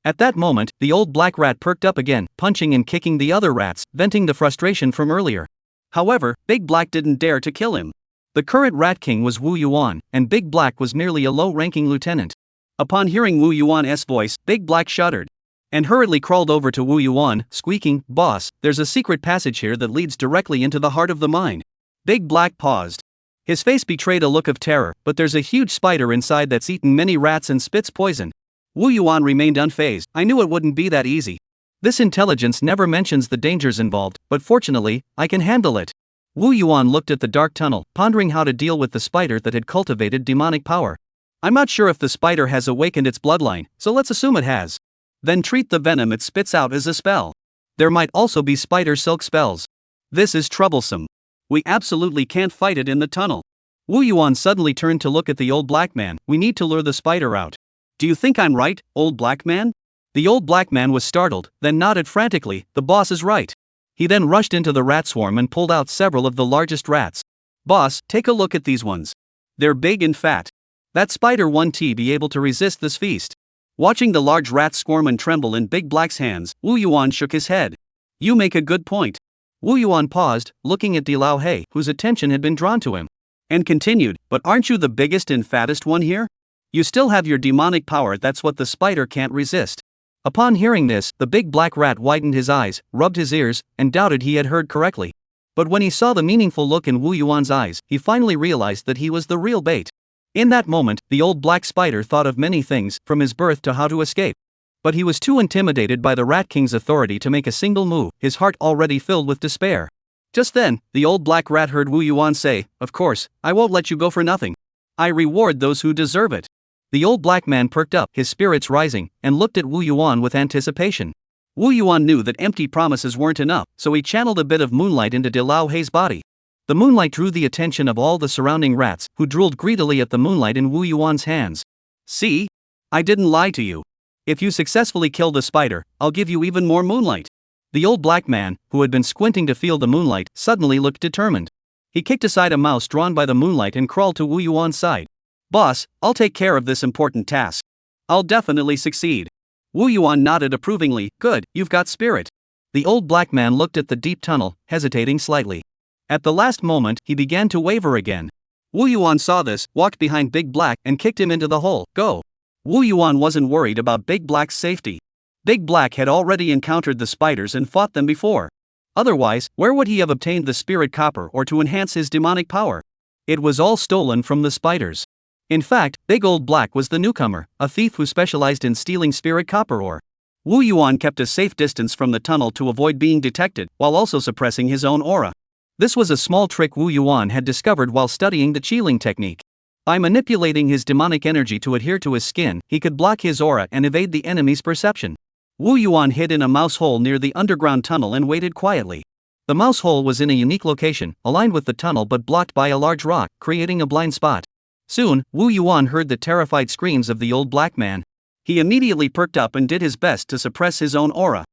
At that moment, the old black rat perked up again, punching and kicking the other rats, venting the frustration from earlier. However, Big Black didn't dare to kill him. The current Rat King was Wu Yuan, and Big Black was merely a low-ranking lieutenant. Upon hearing Wu Yuan's voice, Big Black shuddered. and hurriedly crawled over to Wu Yuan, squeaking, "Boss, there's a secret passage here that leads directly into the heart of the mine." Big Black paused. His face betrayed a look of terror, but there's a huge spider inside that's eaten many rats and spits poison. Wu Yuan remained unfazed. I knew it wouldn't be that easy. This intelligence never mentions the dangers involved, but fortunately, I can handle it. Wu Yuan looked at the dark tunnel, pondering how to deal with the spider that had cultivated demonic power. I'm not sure if the spider has awakened its bloodline, so let's assume it has. Then treat the venom it spits out as a spell. There might also be spider silk spells. This is troublesome. We absolutely can't fight it in the tunnel. Wu Yuan suddenly turned to look at the old black man. We need to lure the spider out. Do you think I'm right, old black man? The old black man was startled, then nodded frantically. The boss is right. He then rushed into the rat swarm and pulled out several of the largest rats. Boss, take a look at these ones. They're big and fat. That spider won't be able to resist this feast. Watching the large rats squirm and tremble in Big Black's hands, Wu Yuan shook his head. You make a good point. Wu Yuan paused, looking at Dilao He, whose attention had been drawn to him, and continued, but aren't you the biggest and fattest one here? You still have your demonic power, that's what the spider can't resist. Upon hearing this, the big black rat widened his eyes, rubbed his ears, and doubted he had heard correctly. But when he saw the meaningful look in Wu Yuan's eyes, he finally realized that he was the real bait. In that moment, the old black spider thought of many things, from his birth to how to escape. But he was too intimidated by the Rat King's authority to make a single move, his heart already filled with despair. Just then, the old black rat heard Wu Yuan say, "Of course, I won't let you go for nothing. I reward those who deserve it." The old black man perked up, his spirits rising, and looked at Wu Yuan with anticipation. Wu Yuan knew that empty promises weren't enough, so he channeled a bit of moonlight into Dilao He's body. The moonlight drew the attention of all the surrounding rats, who drooled greedily at the moonlight in Wu Yuan's hands. See? I didn't lie to you. If you successfully kill the spider, I'll give you even more moonlight. The old black man, who had been squinting to feel the moonlight, suddenly looked determined. He kicked aside a mouse drawn by the moonlight and crawled to Wu Yuan's side. Boss, I'll take care of this important task. I'll definitely succeed. Wu Yuan nodded approvingly. Good, you've got spirit. The old black man looked at the deep tunnel, hesitating slightly. At the last moment, he began to waver again. Wu Yuan saw this, walked behind Big Black, and kicked him into the hole. Go! Wu Yuan wasn't worried about Big Black's safety. Big Black had already encountered the spiders and fought them before. Otherwise, where would he have obtained the spirit copper or to enhance his demonic power? It was all stolen from the spiders. In fact, Big Old Black was the newcomer, a thief who specialized in stealing spirit copper ore. Wu Yuan kept a safe distance from the tunnel to avoid being detected, while also suppressing his own aura. This was a small trick Wu Yuan had discovered while studying the Qiling technique. By manipulating his demonic energy to adhere to his skin, he could block his aura and evade the enemy's perception. Wu Yuan hid in a mouse hole near the underground tunnel and waited quietly. The mouse hole was in a unique location, aligned with the tunnel but blocked by a large rock, creating a blind spot. Soon, Wu Yuan heard the terrified screams of the old black man. He immediately perked up and did his best to suppress his own aura.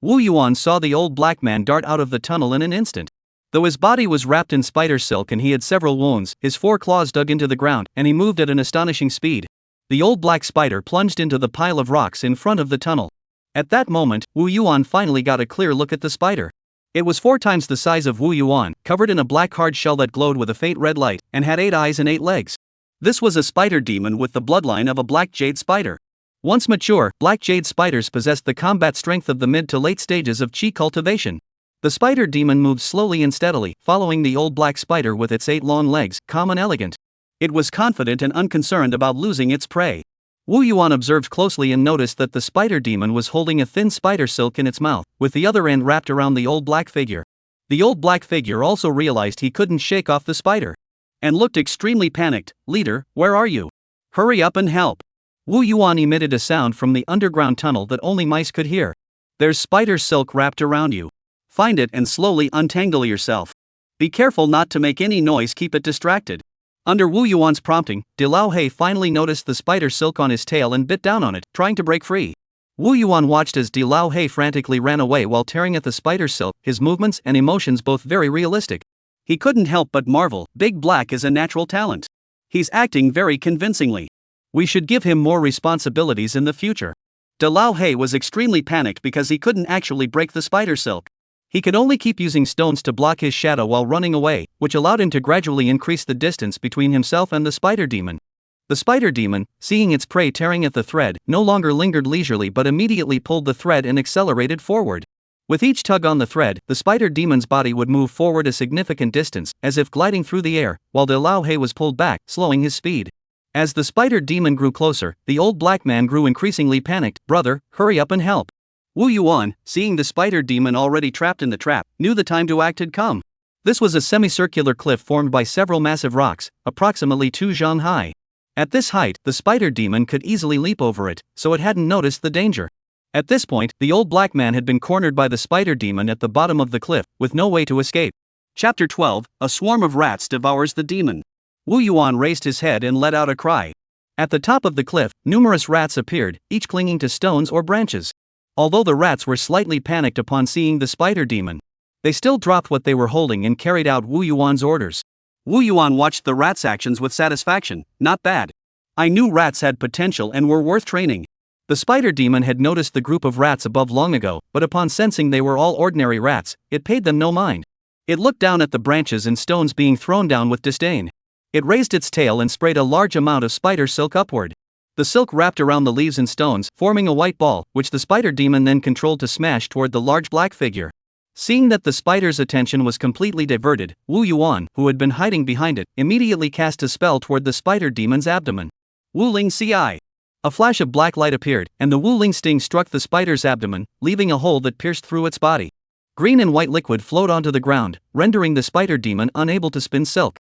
Wu Yuan saw the old black man dart out of the tunnel in an instant. Though his body was wrapped in spider silk and he had several wounds, his 4 claws dug into the ground, and he moved at an astonishing speed. The old black spider plunged into the pile of rocks in front of the tunnel. At that moment, Wu Yuan finally got a clear look at the spider. It was 4 times the size of Wu Yuan, covered in a black hard shell that glowed with a faint red light, and had 8 eyes and 8 legs. This was a spider demon with the bloodline of a black jade spider. Once mature, black jade spiders possessed the combat strength of the mid to late stages of Qi cultivation. The spider demon moved slowly and steadily, following the old black spider with its 8 long legs, calm and elegant. It was confident and unconcerned about losing its prey. Wu Yuan observed closely and noticed that the spider demon was holding a thin spider silk in its mouth, with the other end wrapped around the old black figure. The old black figure also realized he couldn't shake off the spider, and looked extremely panicked. Leader, where are you? Hurry up and help. Wu Yuan emitted a sound from the underground tunnel that only mice could hear. There's spider silk wrapped around you. Find it and slowly untangle yourself. Be careful not to make any noise, keep it distracted. Under Wu Yuan's prompting, Dilao He finally noticed the spider silk on his tail and bit down on it, trying to break free. Wu Yuan watched as Dilao He frantically ran away while tearing at the spider silk, his movements and emotions both very realistic. He couldn't help but marvel. Big Black is a natural talent. He's acting very convincingly. We should give him more responsibilities in the future. Dilao He was extremely panicked because he couldn't actually break the spider silk. He could only keep using stones to block his shadow while running away, which allowed him to gradually increase the distance between himself and the spider demon. The spider demon, seeing its prey tearing at the thread, no longer lingered leisurely but immediately pulled the thread and accelerated forward. With each tug on the thread, the spider demon's body would move forward a significant distance, as if gliding through the air, while the Lao He was pulled back, slowing his speed. As the spider demon grew closer, the old black man grew increasingly panicked. "Brother, hurry up and help." Wu Yuan, seeing the spider demon already trapped in the trap, knew the time to act had come. This was a semicircular cliff formed by several massive rocks, approximately 2 zhang high. At this height, the spider demon could easily leap over it, so it hadn't noticed the danger. At this point, the old black man had been cornered by the spider demon at the bottom of the cliff, with no way to escape. Chapter 12, A Swarm of Rats Devours the Demon. Wu Yuan raised his head and let out a cry. At the top of the cliff, numerous rats appeared, each clinging to stones or branches. Although the rats were slightly panicked upon seeing the spider demon, they still dropped what they were holding and carried out Wu Yuan's orders. Wu Yuan watched the rats' actions with satisfaction. Not bad. I knew rats had potential and were worth training. The spider demon had noticed the group of rats above long ago, but upon sensing they were all ordinary rats, it paid them no mind. It looked down at the branches and stones being thrown down with disdain. It raised its tail and sprayed a large amount of spider silk upward. The silk wrapped around the leaves and stones, forming a white ball, which the spider demon then controlled to smash toward the large black figure. Seeing that the spider's attention was completely diverted, Wu Yuan, who had been hiding behind it, immediately cast a spell toward the spider demon's abdomen. Wu Ling Ci. A flash of black light appeared, and the Wu Ling sting struck the spider's abdomen, leaving a hole that pierced through its body. Green and white liquid flowed onto the ground, rendering the spider demon unable to spin silk.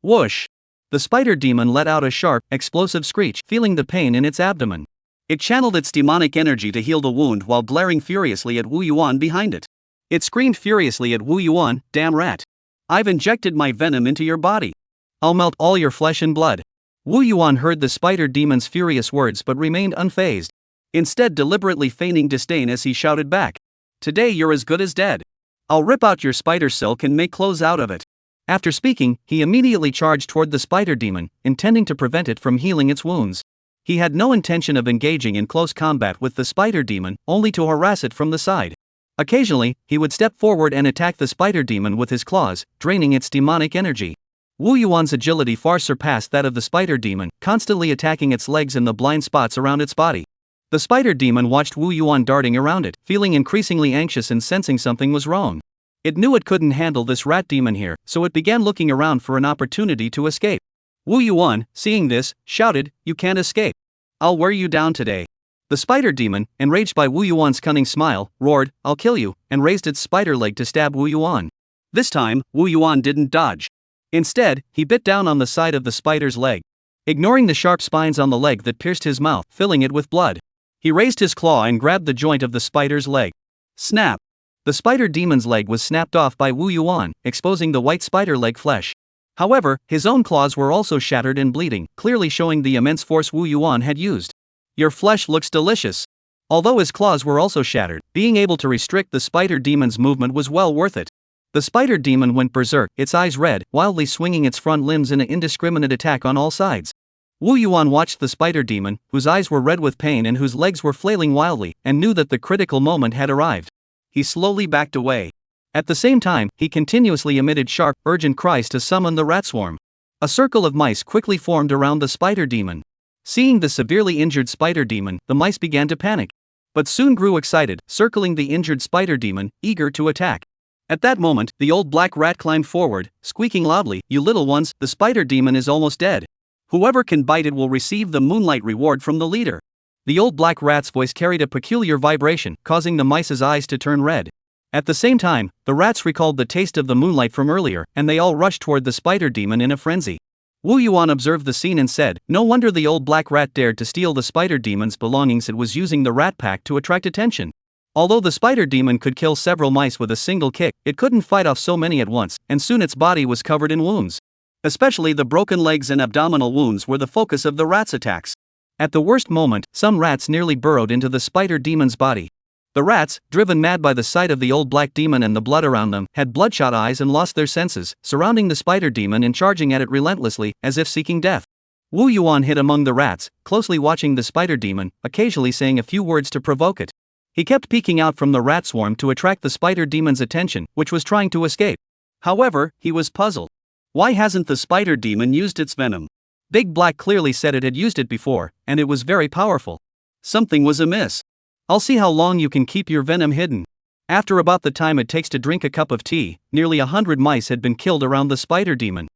Whoosh! The spider demon let out a sharp, explosive screech, feeling the pain in its abdomen. It channeled its demonic energy to heal the wound while glaring furiously at Wu Yuan behind it. It screamed furiously at Wu Yuan, "Damn rat! I've injected my venom into your body. I'll melt all your flesh and blood." Wu Yuan heard the spider demon's furious words but remained unfazed, instead deliberately feigning disdain as he shouted back, "Today you're as good as dead. I'll rip out your spider silk and make clothes out of it." After speaking, he immediately charged toward the spider demon, intending to prevent it from healing its wounds. He had no intention of engaging in close combat with the spider demon, only to harass it from the side. Occasionally, he would step forward and attack the spider demon with his claws, draining its demonic energy. Wu Yuan's agility far surpassed that of the spider demon, constantly attacking its legs and the blind spots around its body. The spider demon watched Wu Yuan darting around it, feeling increasingly anxious and sensing something was wrong. It knew it couldn't handle this rat demon here, so it began looking around for an opportunity to escape. Wu Yuan, seeing this, shouted, "You can't escape. I'll wear you down today." The spider demon, enraged by Wu Yuan's cunning smile, roared, "I'll kill you," and raised its spider leg to stab Wu Yuan. This time, Wu Yuan didn't dodge. Instead, he bit down on the side of the spider's leg, ignoring the sharp spines on the leg that pierced his mouth, filling it with blood. He raised his claw and grabbed the joint of the spider's leg. Snap! The spider demon's leg was snapped off by Wu Yuan, exposing the white spider leg flesh. However, his own claws were also shattered and bleeding, clearly showing the immense force Wu Yuan had used. "Your flesh looks delicious." Although his claws were also shattered, being able to restrict the spider demon's movement was well worth it. The spider demon went berserk, its eyes red, wildly swinging its front limbs in an indiscriminate attack on all sides. Wu Yuan watched the spider demon, whose eyes were red with pain and whose legs were flailing wildly, and knew that the critical moment had arrived. He slowly backed away. At the same time, he continuously emitted sharp, urgent cries to summon the rat swarm. A circle of mice quickly formed around the spider demon. Seeing the severely injured spider demon, the mice began to panic, but soon grew excited, circling the injured spider demon, eager to attack. At that moment, the old black rat climbed forward, squeaking loudly, "You little ones, the spider demon is almost dead. Whoever can bite it will receive the moonlight reward from the leader." The old black rat's voice carried a peculiar vibration, causing the mice's eyes to turn red. At the same time, the rats recalled the taste of the moonlight from earlier, and they all rushed toward the spider demon in a frenzy. Wu Yuan observed the scene and said, "No wonder the old black rat dared to steal the spider demon's belongings. It was using the rat pack to attract attention." Although the spider demon could kill several mice with a single kick, it couldn't fight off so many at once, and soon its body was covered in wounds. Especially the broken legs and abdominal wounds were the focus of the rat's attacks. At the worst moment, some rats nearly burrowed into the spider demon's body. The rats, driven mad by the sight of the old black demon and the blood around them, had bloodshot eyes and lost their senses, surrounding the spider demon and charging at it relentlessly, as if seeking death. Wu Yuan hid among the rats, closely watching the spider demon, occasionally saying a few words to provoke it. He kept peeking out from the rat swarm to attract the spider demon's attention, which was trying to escape. However, he was puzzled. Why hasn't the spider demon used its venom? Big Black clearly said it had used it before, and it was very powerful. Something was amiss. I'll see how long you can keep your venom hidden. After about the time it takes to drink a cup of tea, nearly 100 mice had been killed around the spider demon.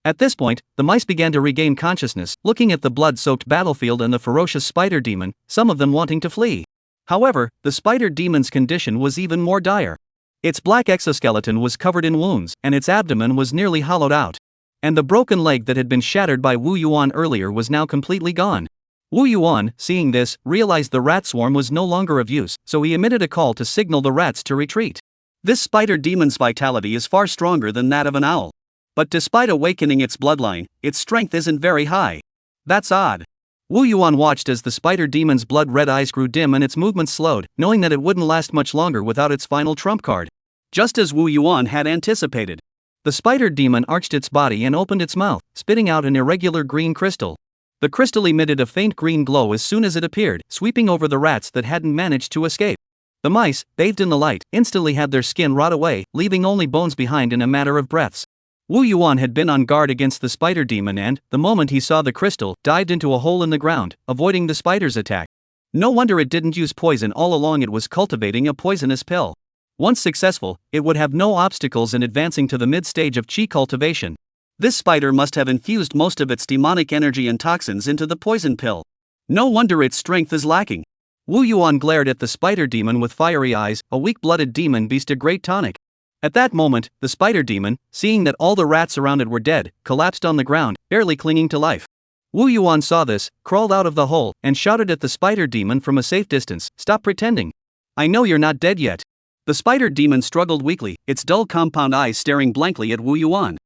At this point, the mice began to regain consciousness, looking at the blood-soaked battlefield and the ferocious spider demon, some of them wanting to flee. However, the spider demon's condition was even more dire. Its black exoskeleton was covered in wounds, and its abdomen was nearly hollowed out. And the broken leg that had been shattered by Wu Yuan earlier was now completely gone. Wu Yuan, seeing this, realized the rat swarm was no longer of use, so he emitted a call to signal the rats to retreat. This spider demon's vitality is far stronger than that of an owl. But despite awakening its bloodline, its strength isn't very high. That's odd. Wu Yuan watched as the spider demon's blood-red eyes grew dim and its movements slowed, knowing that it wouldn't last much longer without its final trump card. Just as Wu Yuan had anticipated. The spider demon arched its body and opened its mouth, spitting out an irregular green crystal. The crystal emitted a faint green glow as soon as it appeared, sweeping over the rats that hadn't managed to escape. The mice, bathed in the light, instantly had their skin rot away, leaving only bones behind in a matter of breaths. Wu Yuan had been on guard against the spider demon and, the moment he saw the crystal, dived into a hole in the ground, avoiding the spider's attack. No wonder it didn't use poison all along, it was cultivating a poisonous pill. Once successful, it would have no obstacles in advancing to the mid-stage of Qi cultivation. This spider must have infused most of its demonic energy and toxins into the poison pill. No wonder its strength is lacking. Wu Yuan glared at the spider demon with fiery eyes, a weak-blooded demon beast, a great tonic. At that moment, the spider demon, seeing that all the rats around it were dead, collapsed on the ground, barely clinging to life. Wu Yuan saw this, crawled out of the hole, and shouted at the spider demon from a safe distance, "Stop pretending. I know you're not dead yet." The spider demon struggled weakly, its dull compound eyes staring blankly at Wu Yuan.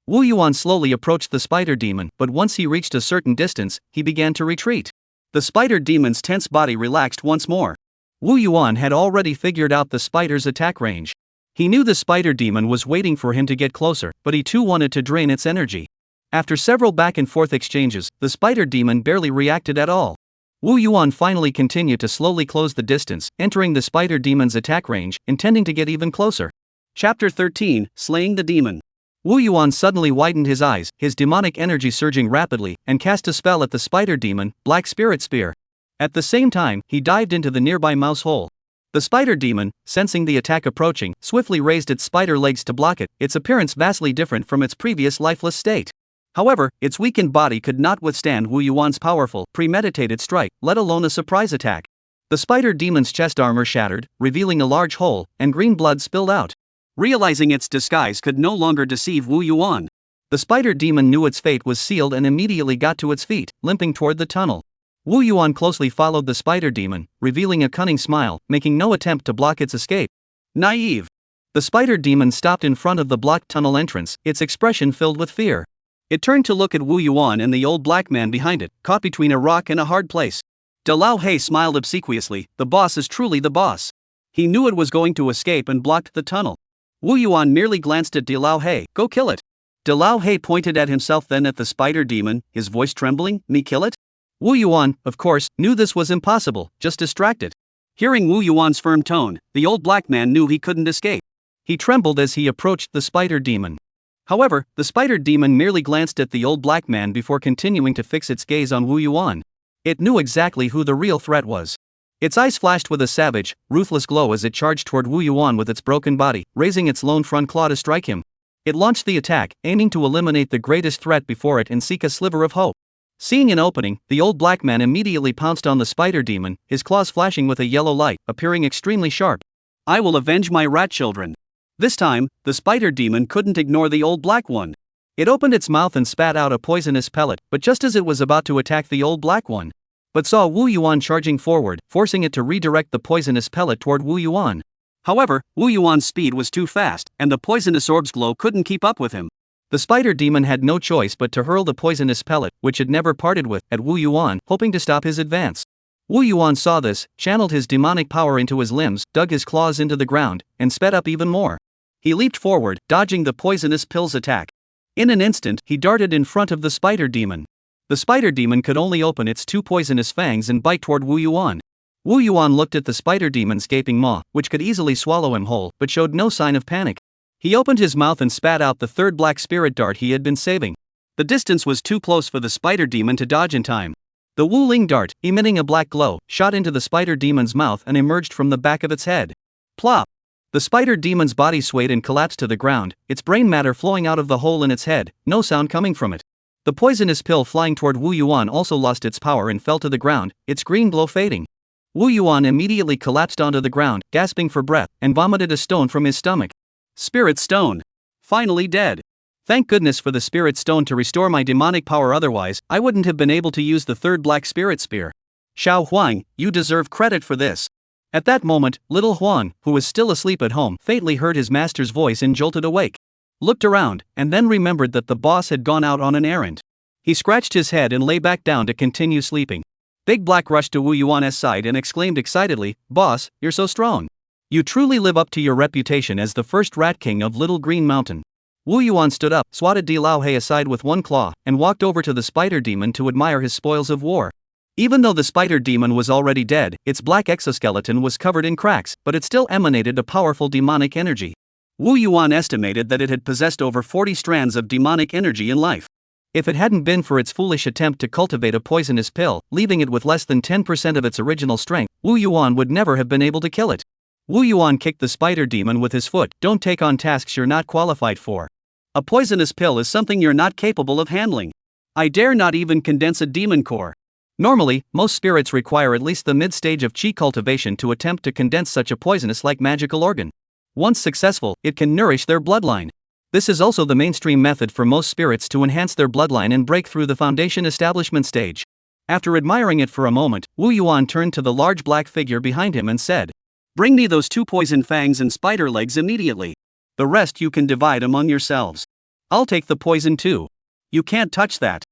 Wu Yuan slowly approached the spider demon, but once he reached a certain distance, he began to retreat. The spider demon's tense body relaxed once more. Wu Yuan had already figured out the spider's attack range. He knew the spider demon was waiting for him to get closer, but he too wanted to drain its energy. After several back-and-forth exchanges, the spider demon barely reacted at all. Wu Yuan finally continued to slowly close the distance, entering the spider demon's attack range, intending to get even closer. Chapter 13, Slaying the Demon. Wu Yuan suddenly widened his eyes, his demonic energy surging rapidly, and cast a spell at the spider demon, Black Spirit Spear. At the same time, he dived into the nearby mouse hole. The spider demon, sensing the attack approaching, swiftly raised its spider legs to block it, its appearance vastly different from its previous lifeless state. However, its weakened body could not withstand Wu Yuan's powerful, premeditated strike, let alone a surprise attack. The spider demon's chest armor shattered, revealing a large hole, and green blood spilled out. Realizing its disguise could no longer deceive Wu Yuan, the spider demon knew its fate was sealed and immediately got to its feet, limping toward the tunnel. Wu Yuan closely followed the spider demon, revealing a cunning smile, making no attempt to block its escape. Naive. The spider demon stopped in front of the blocked tunnel entrance, its expression filled with fear. It turned to look at Wu Yuan and the old black man behind it, caught between a rock and a hard place. De Lao He smiled obsequiously, the boss is truly the boss. He knew it was going to escape and blocked the tunnel. Wu Yuan merely glanced at De Lao He, go kill it. De Lao He pointed at himself, then at the spider demon, his voice trembling, me kill it? Wu Yuan, of course, knew this was impossible, just distracted. Hearing Wu Yuan's firm tone, the old black man knew he couldn't escape. He trembled as he approached the spider demon. However, the spider demon merely glanced at the old black man before continuing to fix its gaze on Wu Yuan. It knew exactly who the real threat was. Its eyes flashed with a savage, ruthless glow as it charged toward Wu Yuan with its broken body, raising its lone front claw to strike him. It launched the attack, aiming to eliminate the greatest threat before it and seek a sliver of hope. Seeing an opening, the old black man immediately pounced on the spider demon, his claws flashing with a yellow light, appearing extremely sharp. I will avenge my rat children. This time, the spider demon couldn't ignore the old black one. It opened its mouth and spat out a poisonous pellet, but just as it was about to attack the old black one, but saw Wu Yuan charging forward, forcing it to redirect the poisonous pellet toward Wu Yuan. However, Wu Yuan's speed was too fast, and the poisonous orb's glow couldn't keep up with him. The spider demon had no choice but to hurl the poisonous pellet, which it never parted with, at Wu Yuan, hoping to stop his advance. Wu Yuan saw this, channeled his demonic power into his limbs, dug his claws into the ground, and sped up even more. He leaped forward, dodging the poisonous pill's attack. In an instant, he darted in front of the spider demon. The spider demon could only open its two poisonous fangs and bite toward Wu Yuan. Wu Yuan looked at the spider demon's gaping maw, which could easily swallow him whole, but showed no sign of panic. He opened his mouth and spat out the third black spirit dart he had been saving. The distance was too close for the spider demon to dodge in time. The Wu-Ling dart, emitting a black glow, shot into the spider demon's mouth and emerged from the back of its head. Plop! The spider demon's body swayed and collapsed to the ground, its brain matter flowing out of the hole in its head, no sound coming from it. The poisonous pill flying toward Wu Yuan also lost its power and fell to the ground, its green glow fading. Wu Yuan immediately collapsed onto the ground, gasping for breath, and vomited a stone from his stomach. Spirit stone. Finally dead. Thank goodness for the spirit stone to restore my demonic power, otherwise, I wouldn't have been able to use the third black spirit spear. Xiao Huang, you deserve credit for this. At that moment, little Huang, who was still asleep at home, faintly heard his master's voice and jolted awake. Looked around, and then remembered that the boss had gone out on an errand. He scratched his head and lay back down to continue sleeping. Big Black rushed to Wu Yuan's side and exclaimed excitedly, "Boss, you're so strong. You truly live up to your reputation as the first Rat King of Little Green Mountain." Wu Yuan stood up, swatted Di Lao He aside with one claw, and walked over to the spider demon to admire his spoils of war. Even though the spider demon was already dead, its black exoskeleton was covered in cracks, but it still emanated a powerful demonic energy. Wu Yuan estimated that it had possessed over 40 strands of demonic energy in life. If it hadn't been for its foolish attempt to cultivate a poisonous pill, leaving it with less than 10% of its original strength, Wu Yuan would never have been able to kill it. Wu Yuan kicked the spider demon with his foot. "Don't take on tasks you're not qualified for. A poisonous pill is something you're not capable of handling. I dare not even condense a demon core." Normally, most spirits require at least the mid-stage of chi cultivation to attempt to condense such a poisonous-like magical organ. Once successful, it can nourish their bloodline. This is also the mainstream method for most spirits to enhance their bloodline and break through the foundation establishment stage. After admiring it for a moment, Wu Yuan turned to the large black figure behind him and said, "Bring me those 2 poison fangs and spider legs immediately. The rest you can divide among yourselves. I'll take the poison too. You can't touch that."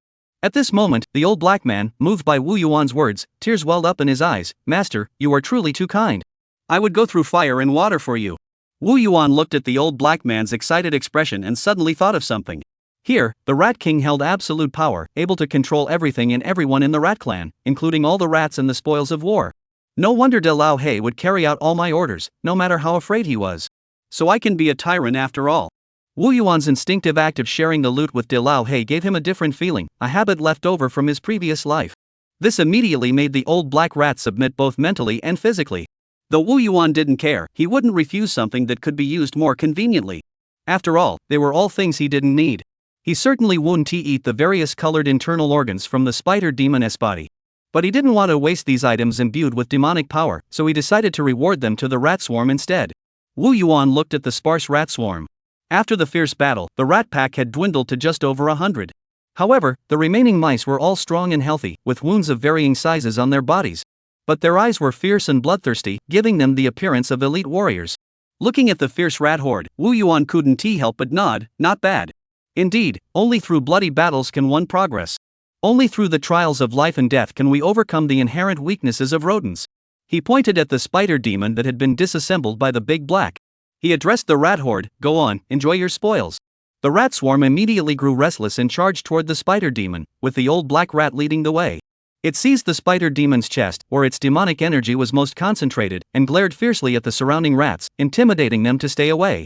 At this moment, the old black man, moved by Wu Yuan's words, tears welled up in his eyes. "Master, you are truly too kind. I would go through fire and water for you." Wu Yuan looked at the old black man's excited expression and suddenly thought of something. Here, the Rat King held absolute power, able to control everything and everyone in the Rat Clan, including all the rats and the spoils of war. No wonder De Lao He would carry out all my orders, no matter how afraid he was. So I can be a tyrant after all. Wu Yuan's instinctive act of sharing the loot with De Lao He gave him a different feeling, a habit left over from his previous life. This immediately made the old black rat submit both mentally and physically. Though Wu Yuan didn't care, he wouldn't refuse something that could be used more conveniently. After all, they were all things he didn't need. He certainly wouldn't eat the various colored internal organs from the spider demon's body. But he didn't want to waste these items imbued with demonic power, so he decided to reward them to the rat swarm instead. Wu Yuan looked at the sparse rat swarm. After the fierce battle, the rat pack had dwindled to just over 100. However, the remaining mice were all strong and healthy, with wounds of varying sizes on their bodies. But their eyes were fierce and bloodthirsty, giving them the appearance of elite warriors. Looking at the fierce rat horde, Wu Yuan couldn't help but nod. Not bad. Indeed, only through bloody battles can one progress. Only through the trials of life and death can we overcome the inherent weaknesses of rodents. He pointed at the spider demon that had been disassembled by the big black. He addressed the rat horde. "Go on, enjoy your spoils." The rat swarm immediately grew restless and charged toward the spider demon, with the old black rat leading the way. It seized the spider demon's chest, where its demonic energy was most concentrated, and glared fiercely at the surrounding rats, intimidating them to stay away.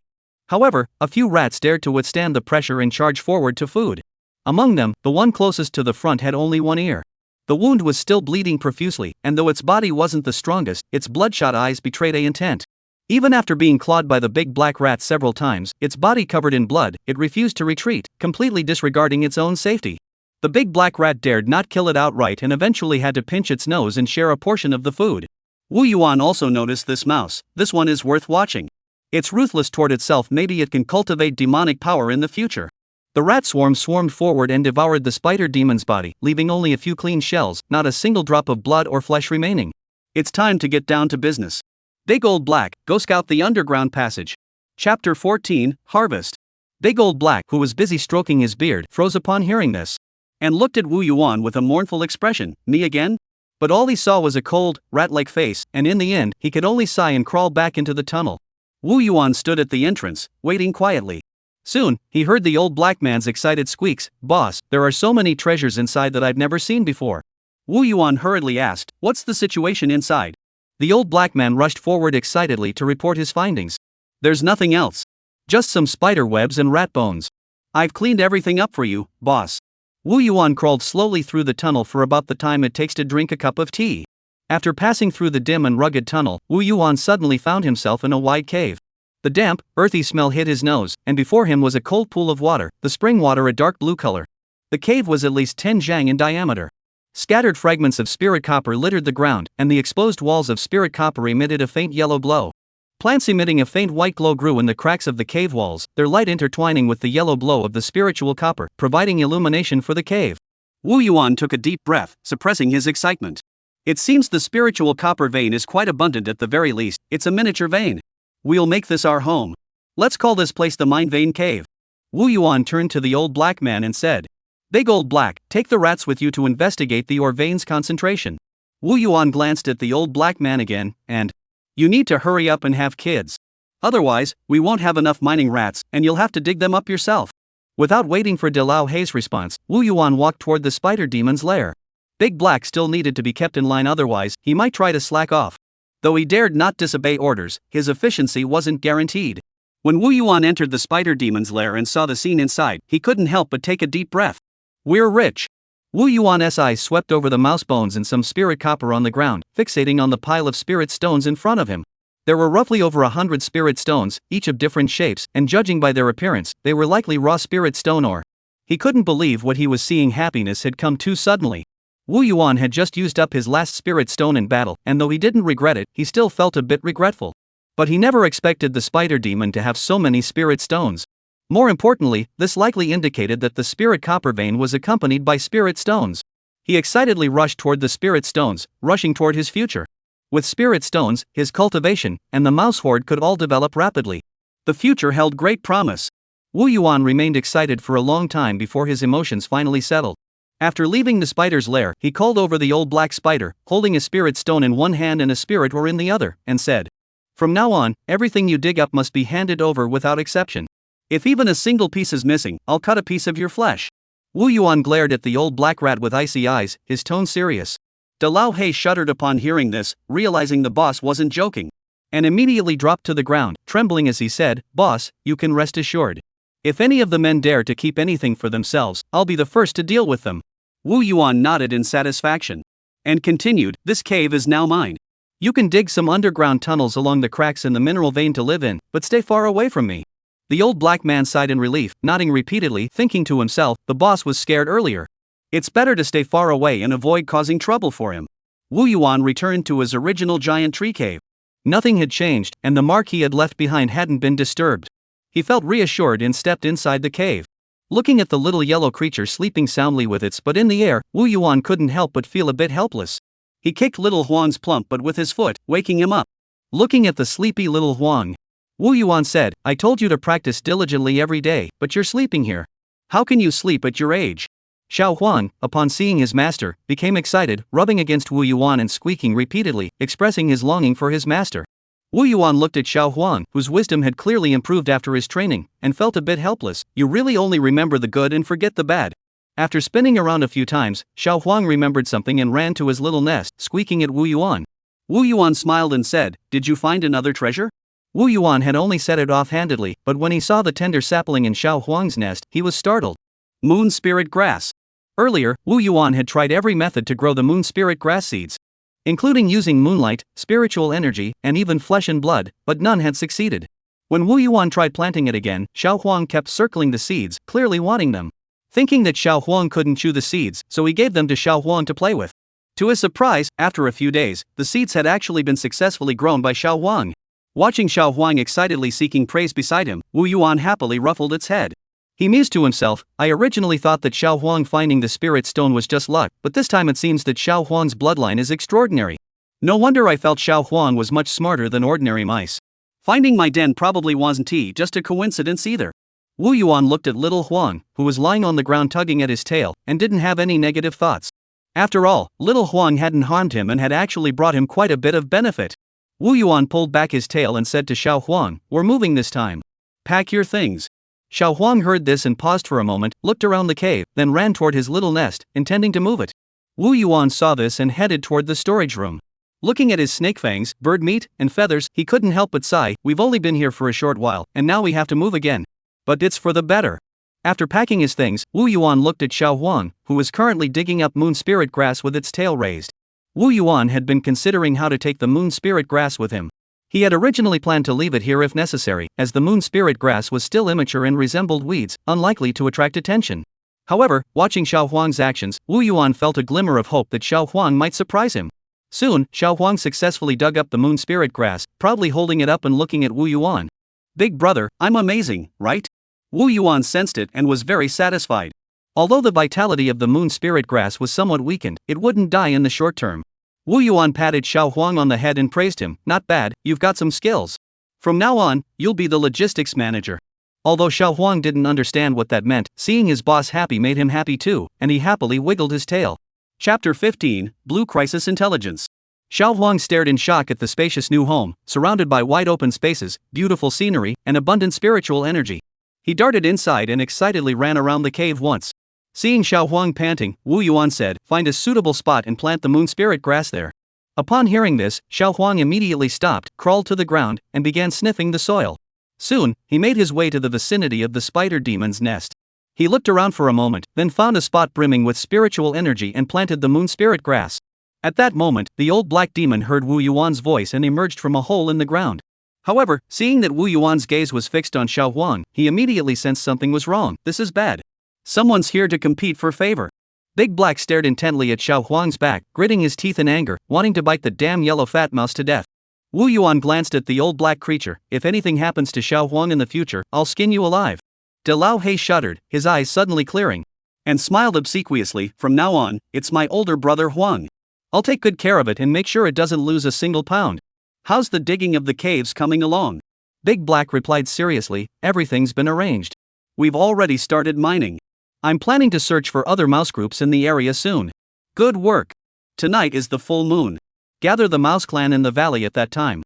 However, a few rats dared to withstand the pressure and charge forward to food. Among them, the one closest to the front had only one ear. The wound was still bleeding profusely, and though its body wasn't the strongest, its bloodshot eyes betrayed an intent. Even after being clawed by the big black rat several times, its body covered in blood, it refused to retreat, completely disregarding its own safety. The big black rat dared not kill it outright and eventually had to pinch its nose and share a portion of the food. Wu Yuan also noticed this mouse. "This one is worth watching. It's ruthless toward itself, maybe it can cultivate demonic power in the future." The rat swarm swarmed forward and devoured the spider demon's body, leaving only a few clean shells, not a single drop of blood or flesh remaining. It's time to get down to business. Big Old Black, go scout the underground passage. Chapter 14, Harvest. Big Old Black, who was busy stroking his beard, froze upon hearing this, and looked at Wu Yuan with a mournful expression. "Me again?" But all he saw was a cold, rat-like face, and in the end, he could only sigh and crawl back into the tunnel. Wu Yuan stood at the entrance, waiting quietly. Soon, he heard the old black man's excited squeaks. "Boss, there are so many treasures inside that I've never seen before." Wu Yuan hurriedly asked, "What's the situation inside?" The old black man rushed forward excitedly to report his findings. "There's nothing else. Just some spider webs and rat bones. I've cleaned everything up for you, boss." Wu Yuan crawled slowly through the tunnel for about the time it takes to drink a cup of tea. After passing through the dim and rugged tunnel, Wu Yuan suddenly found himself in a wide cave. The damp, earthy smell hit his nose, and before him was a cold pool of water, the spring water a dark blue color. The cave was at least 10 zhang in diameter. Scattered fragments of spirit copper littered the ground, and the exposed walls of spirit copper emitted a faint yellow glow. Plants emitting a faint white glow grew in the cracks of the cave walls, their light intertwining with the yellow glow of the spiritual copper, providing illumination for the cave. Wu Yuan took a deep breath, suppressing his excitement. It seems the spiritual copper vein is quite abundant at the very least, it's a miniature vein. We'll make this our home. Let's call this place the Mind Vein Cave. Wu Yuan turned to the old black man and said, Big old black, take the rats with you to investigate the ore veins concentration. Wu Yuan glanced at the old black man again, and, You need to hurry up and have kids. Otherwise, we won't have enough mining rats, and you'll have to dig them up yourself. Without waiting for De Lao Hei's response, Wu Yuan walked toward the spider demon's lair. Big Black still needed to be kept in line, otherwise, he might try to slack off. Though he dared not disobey orders, his efficiency wasn't guaranteed. When Wu Yuan entered the spider demon's lair and saw the scene inside, he couldn't help but take a deep breath. We're rich. Wu Yuan's eyes swept over the mouse bones and some spirit copper on the ground, fixating on the pile of spirit stones in front of him. There were roughly over 100 spirit stones, each of different shapes, and judging by their appearance, they were likely raw spirit stone ore. He couldn't believe what he was seeing. Happiness had come too suddenly. Wu Yuan had just used up his last spirit stone in battle, and though he didn't regret it, he still felt a bit regretful. But he never expected the spider demon to have so many spirit stones. More importantly, this likely indicated that the spirit copper vein was accompanied by spirit stones. He excitedly rushed toward the spirit stones, rushing toward his future. With spirit stones, his cultivation, and the mouse horde could all develop rapidly. The future held great promise. Wu Yuan remained excited for a long time before his emotions finally settled. After leaving the spider's lair, he called over the old black spider, holding a spirit stone in one hand and a spirit ore in the other, and said, From now on, everything you dig up must be handed over without exception. If even a single piece is missing, I'll cut a piece of your flesh. Wu Yuan glared at the old black rat with icy eyes, his tone serious. De Lao Hei shuddered upon hearing this, realizing the boss wasn't joking, and immediately dropped to the ground, trembling as he said, Boss, you can rest assured. If any of the men dare to keep anything for themselves, I'll be the first to deal with them. Wu Yuan nodded in satisfaction, and continued, This cave is now mine. You can dig some underground tunnels along the cracks in the mineral vein to live in, but stay far away from me. The old black man sighed in relief, nodding repeatedly, thinking to himself, the boss was scared earlier. It's better to stay far away and avoid causing trouble for him. Wu Yuan returned to his original giant tree cave. Nothing had changed, and the mark he had left behind hadn't been disturbed. He felt reassured and stepped inside the cave. Looking at the little yellow creature sleeping soundly with its butt in the air, Wu Yuan couldn't help but feel a bit helpless. He kicked little Huang's plump butt with his foot, waking him up. Looking at the sleepy little Huang, Wu Yuan said, I told you to practice diligently every day, but you're sleeping here. How can you sleep at your age? Xiao Huang, upon seeing his master, became excited, rubbing against Wu Yuan and squeaking repeatedly, expressing his longing for his master. Wu Yuan looked at Xiao Huang, whose wisdom had clearly improved after his training, and felt a bit helpless. You really only remember the good and forget the bad. After spinning around a few times, Xiao Huang remembered something and ran to his little nest, squeaking at Wu Yuan. Wu Yuan smiled and said, Did you find another treasure? Wu Yuan had only said it offhandedly, but when he saw the tender sapling in Xiao Huang's nest, he was startled. Moon spirit grass. Earlier, Wu Yuan had tried every method to grow the moon spirit grass seeds, including using moonlight, spiritual energy, and even flesh and blood, but none had succeeded. When Wu Yuan tried planting it again, Xiao Huang kept circling the seeds, clearly wanting them. Thinking that Xiao Huang couldn't chew the seeds, so he gave them to Xiao Huang to play with. To his surprise, after a few days, the seeds had actually been successfully grown by Xiao Huang. Watching Xiao Huang excitedly seeking praise beside him, Wu Yuan happily ruffled its head. He mused to himself, I originally thought that Xiao Huang finding the spirit stone was just luck, but this time it seems that Xiao Huang's bloodline is extraordinary. No wonder I felt Xiao Huang was much smarter than ordinary mice. Finding my den probably wasn't just a coincidence either. Wu Yuan looked at little Huang, who was lying on the ground tugging at his tail, and didn't have any negative thoughts. After all, little Huang hadn't harmed him and had actually brought him quite a bit of benefit. Wu Yuan pulled back his tail and said to Xiao Huang, We're moving this time. Pack your things. Xiao Huang heard this and paused for a moment, looked around the cave, then ran toward his little nest, intending to move it. Wu Yuan saw this and headed toward the storage room. Looking at his snake fangs, bird meat, and feathers, he couldn't help but sigh, We've only been here for a short while, and now we have to move again. But it's for the better. After packing his things, Wu Yuan looked at Xiao Huang, who was currently digging up moon spirit grass with its tail raised. Wu Yuan had been considering how to take the moon spirit grass with him. He had originally planned to leave it here if necessary, as the moon spirit grass was still immature and resembled weeds, unlikely to attract attention. However, watching Xiao Huang's actions, Wu Yuan felt a glimmer of hope that Xiao Huang might surprise him. Soon, Xiao Huang successfully dug up the moon spirit grass, proudly holding it up and looking at Wu Yuan. "Big brother, I'm amazing, right?" Wu Yuan sensed it and was very satisfied. Although the vitality of the moon spirit grass was somewhat weakened, it wouldn't die in the short term. Wu Yuan patted Xiao Huang on the head and praised him. "Not bad, you've got some skills. From now on, you'll be the logistics manager." Although Xiao Huang didn't understand what that meant, seeing his boss happy made him happy too, and he happily wiggled his tail. Chapter 15, Blue Crisis Intelligence. Xiao Huang stared in shock at the spacious new home, surrounded by wide open spaces, beautiful scenery, and abundant spiritual energy. He darted inside and excitedly ran around the cave once. Seeing Xiao Huang panting, Wu Yuan said, "Find a suitable spot and plant the moon spirit grass there." Upon hearing this, Xiao Huang immediately stopped, crawled to the ground, and began sniffing the soil. Soon, he made his way to the vicinity of the spider demon's nest. He looked around for a moment, then found a spot brimming with spiritual energy and planted the moon spirit grass. At that moment, the old black demon heard Wu Yuan's voice and emerged from a hole in the ground. However, seeing that Wu Yuan's gaze was fixed on Xiao Huang, he immediately sensed something was wrong. "This is bad. Someone's here to compete for favor." Big Black stared intently at Xiao Huang's back, gritting his teeth in anger, wanting to bite the damn yellow fat mouse to death. Wu Yuan glanced at the old black creature. "If anything happens to Xiao Huang in the future, I'll skin you alive." De Lao He shuddered, his eyes suddenly clearing, and smiled obsequiously. "From now on, it's my older brother Huang. I'll take good care of it and make sure it doesn't lose a single pound. How's the digging of the caves coming along?" Big Black replied seriously, "Everything's been arranged. We've already started mining. I'm planning to search for other mouse groups in the area soon." "Good work. Tonight is the full moon. Gather the mouse clan in the valley at that time.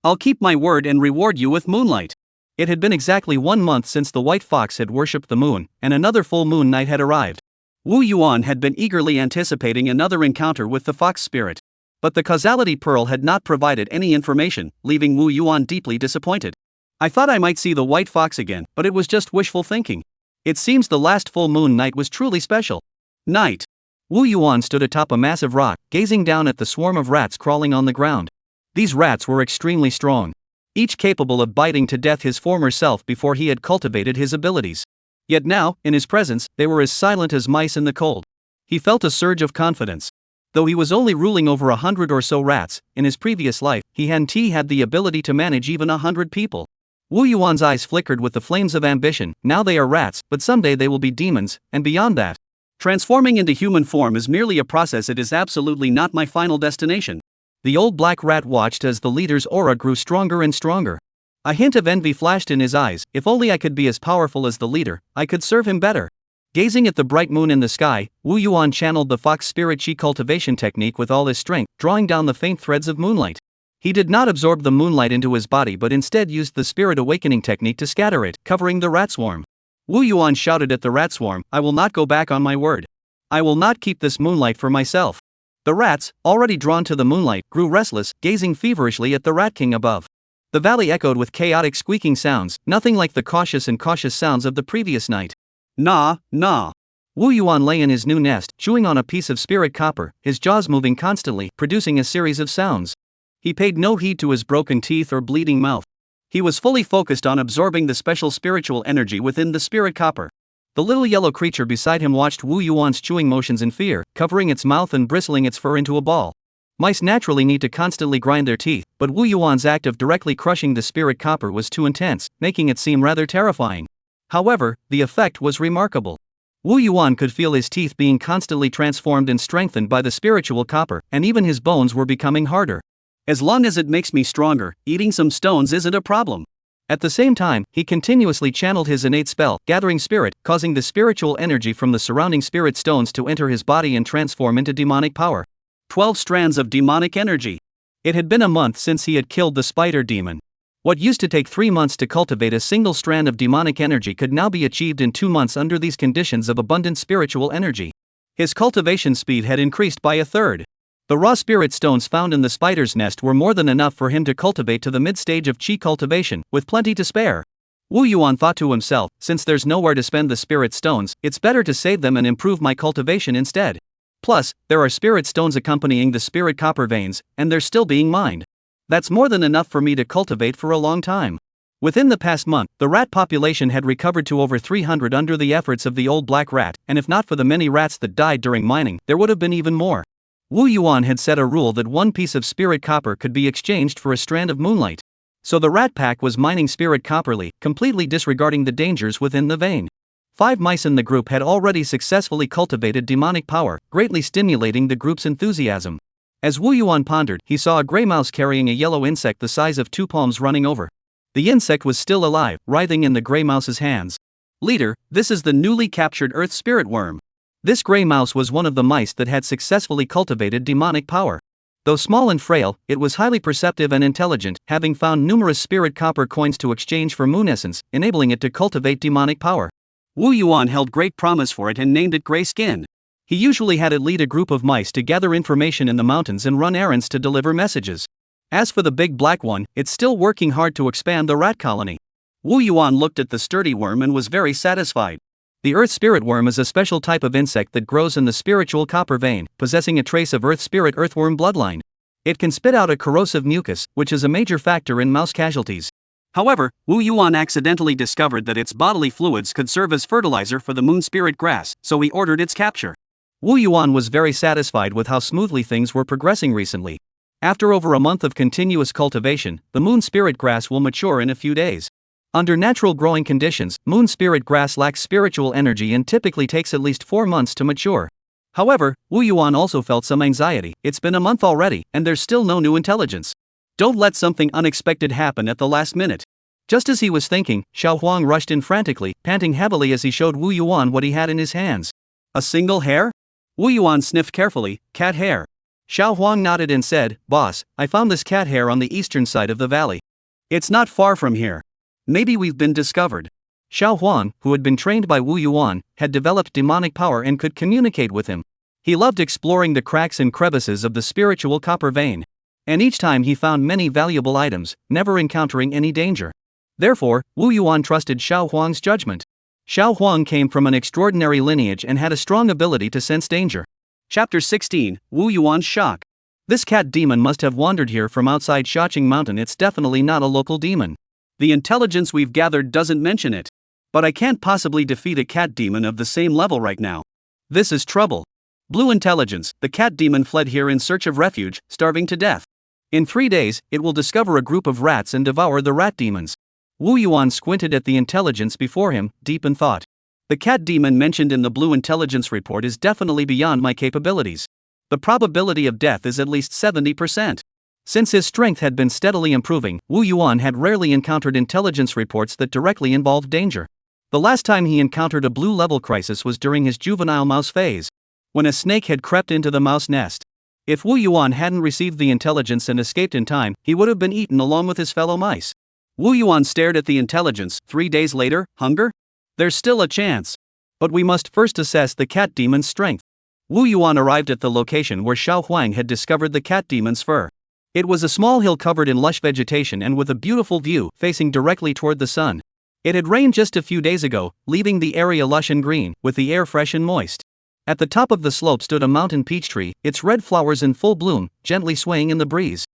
I'll keep my word and reward you with moonlight." It had been exactly 1 month since the white fox had worshipped the moon, and another full moon night had arrived. Wu Yuan had been eagerly anticipating another encounter with the fox spirit. But the causality pearl had not provided any information, leaving Wu Yuan deeply disappointed. "I thought I might see the white fox again, but it was just wishful thinking. It seems the last full moon night was truly special." Night. Wu Yuan stood atop a massive rock, gazing down at the swarm of rats crawling on the ground. These rats were extremely strong, each capable of biting to death his former self before he had cultivated his abilities. Yet now, in his presence, they were as silent as mice in the cold. He felt a surge of confidence. Though he was only ruling over 100 or so rats, in his previous life, he had the ability to manage even 100 people. Wu Yuan's eyes flickered with the flames of ambition. Now they are rats, but someday they will be demons, and beyond that. Transforming into human form is merely a process, it is absolutely not my final destination. The old black rat watched as the leader's aura grew stronger and stronger. A hint of envy flashed in his eyes. If only I could be as powerful as the leader, I could serve him better. Gazing at the bright moon in the sky, Wu Yuan channeled the fox spirit chi cultivation technique with all his strength, drawing down the faint threads of moonlight. He did not absorb the moonlight into his body but instead used the spirit awakening technique to scatter it, covering the rat swarm. Wu Yuan shouted at the rat swarm, "I will not go back on my word. I will not keep this moonlight for myself." The rats, already drawn to the moonlight, grew restless, gazing feverishly at the rat king above. The valley echoed with chaotic squeaking sounds, nothing like the cautious sounds of the previous night. "Nah, nah." Wu Yuan lay in his new nest, chewing on a piece of spirit copper, his jaws moving constantly, producing a series of sounds. He paid no heed to his broken teeth or bleeding mouth. He was fully focused on absorbing the special spiritual energy within the spirit copper. The little yellow creature beside him watched Wu Yuan's chewing motions in fear, covering its mouth and bristling its fur into a ball. Mice naturally need to constantly grind their teeth, but Wu Yuan's act of directly crushing the spirit copper was too intense, making it seem rather terrifying. However, the effect was remarkable. Wu Yuan could feel his teeth being constantly transformed and strengthened by the spiritual copper, and even his bones were becoming harder. "As long as it makes me stronger, eating some stones isn't a problem." At the same time, he continuously channeled his innate spell, gathering spirit, causing the spiritual energy from the surrounding spirit stones to enter his body and transform into demonic power. 12 strands of demonic energy. It had been a month since he had killed the spider demon. What used to take 3 months to cultivate a single strand of demonic energy could now be achieved in 2 months under these conditions of abundant spiritual energy. His cultivation speed had increased by a third. The raw spirit stones found in the spider's nest were more than enough for him to cultivate to the mid-stage of chi cultivation, with plenty to spare. Wu Yuan thought to himself, since there's nowhere to spend the spirit stones, it's better to save them and improve my cultivation instead. Plus, there are spirit stones accompanying the spirit copper veins, and they're still being mined. That's more than enough for me to cultivate for a long time. Within the past month, the rat population had recovered to over 300 under the efforts of the old black rat, and if not for the many rats that died during mining, there would have been even more. Wu Yuan had set a rule that one piece of spirit copper could be exchanged for a strand of moonlight. So the rat pack was mining spirit copperly, completely disregarding the dangers within the vein. 5 mice in the group had already successfully cultivated demonic power, greatly stimulating the group's enthusiasm. As Wu Yuan pondered, he saw a gray mouse carrying a yellow insect the size of 2 palms running over. The insect was still alive, writhing in the gray mouse's hands. Leader, this is the newly captured earth spirit worm. This gray mouse was one of the mice that had successfully cultivated demonic power. Though small and frail, it was highly perceptive and intelligent, having found numerous spirit copper coins to exchange for moon essence, enabling it to cultivate demonic power. Wu Yuan held great promise for it and named it Gray Skin. He usually had it lead a group of mice to gather information in the mountains and run errands to deliver messages. As for the big black one, it's still working hard to expand the rat colony. Wu Yuan looked at the sturdy worm and was very satisfied. The earth spirit worm is a special type of insect that grows in the spiritual copper vein, possessing a trace of earth spirit earthworm bloodline. It can spit out a corrosive mucus, which is a major factor in mouse casualties. However, Wu Yuan accidentally discovered that its bodily fluids could serve as fertilizer for the moon spirit grass, so he ordered its capture. Wu Yuan was very satisfied with how smoothly things were progressing recently. After over a month of continuous cultivation, the moon spirit grass will mature in a few days. Under natural growing conditions, moon spirit grass lacks spiritual energy and typically takes at least 4 months to mature. However, Wu Yuan also felt some anxiety. It's been a month already, and there's still no new intelligence. Don't let something unexpected happen at the last minute. Just as he was thinking, Xiao Huang rushed in frantically, panting heavily as he showed Wu Yuan what he had in his hands. A single hair? Wu Yuan sniffed carefully. Cat hair. Xiao Huang nodded and said, Boss, I found this cat hair on the eastern side of the valley. It's not far from here. Maybe we've been discovered. Xiao Huang, who had been trained by Wu Yuan, had developed demonic power and could communicate with him. He loved exploring the cracks and crevices of the spiritual copper vein. And each time he found many valuable items, never encountering any danger. Therefore, Wu Yuan trusted Xiao Huang's judgment. Xiao Huang came from an extraordinary lineage and had a strong ability to sense danger. Chapter 16, Wu Yuan's Shock. This cat demon must have wandered here from outside Shawqing Mountain. It's definitely not a local demon. The intelligence we've gathered doesn't mention it. But I can't possibly defeat a cat demon of the same level right now. This is trouble. Blue intelligence, the cat demon fled here in search of refuge, starving to death. In 3 days, it will discover a group of rats and devour the rat demons. Wu Yuan squinted at the intelligence before him, deep in thought. The cat demon mentioned in the blue intelligence report is definitely beyond my capabilities. The probability of death is at least 70%. Since his strength had been steadily improving, Wu Yuan had rarely encountered intelligence reports that directly involved danger. The last time he encountered a blue-level crisis was during his juvenile mouse phase, when a snake had crept into the mouse nest. If Wu Yuan hadn't received the intelligence and escaped in time, he would have been eaten along with his fellow mice. Wu Yuan stared at the intelligence. 3 days later, hunger? There's still a chance. But we must first assess the cat demon's strength. Wu Yuan arrived at the location where Xiao Huang had discovered the cat demon's fur. It was a small hill covered in lush vegetation and with a beautiful view, facing directly toward the sun. It had rained just a few days ago, leaving the area lush and green, with the air fresh and moist. At the top of the slope stood a mountain peach tree, its red flowers in full bloom, gently swaying in the breeze.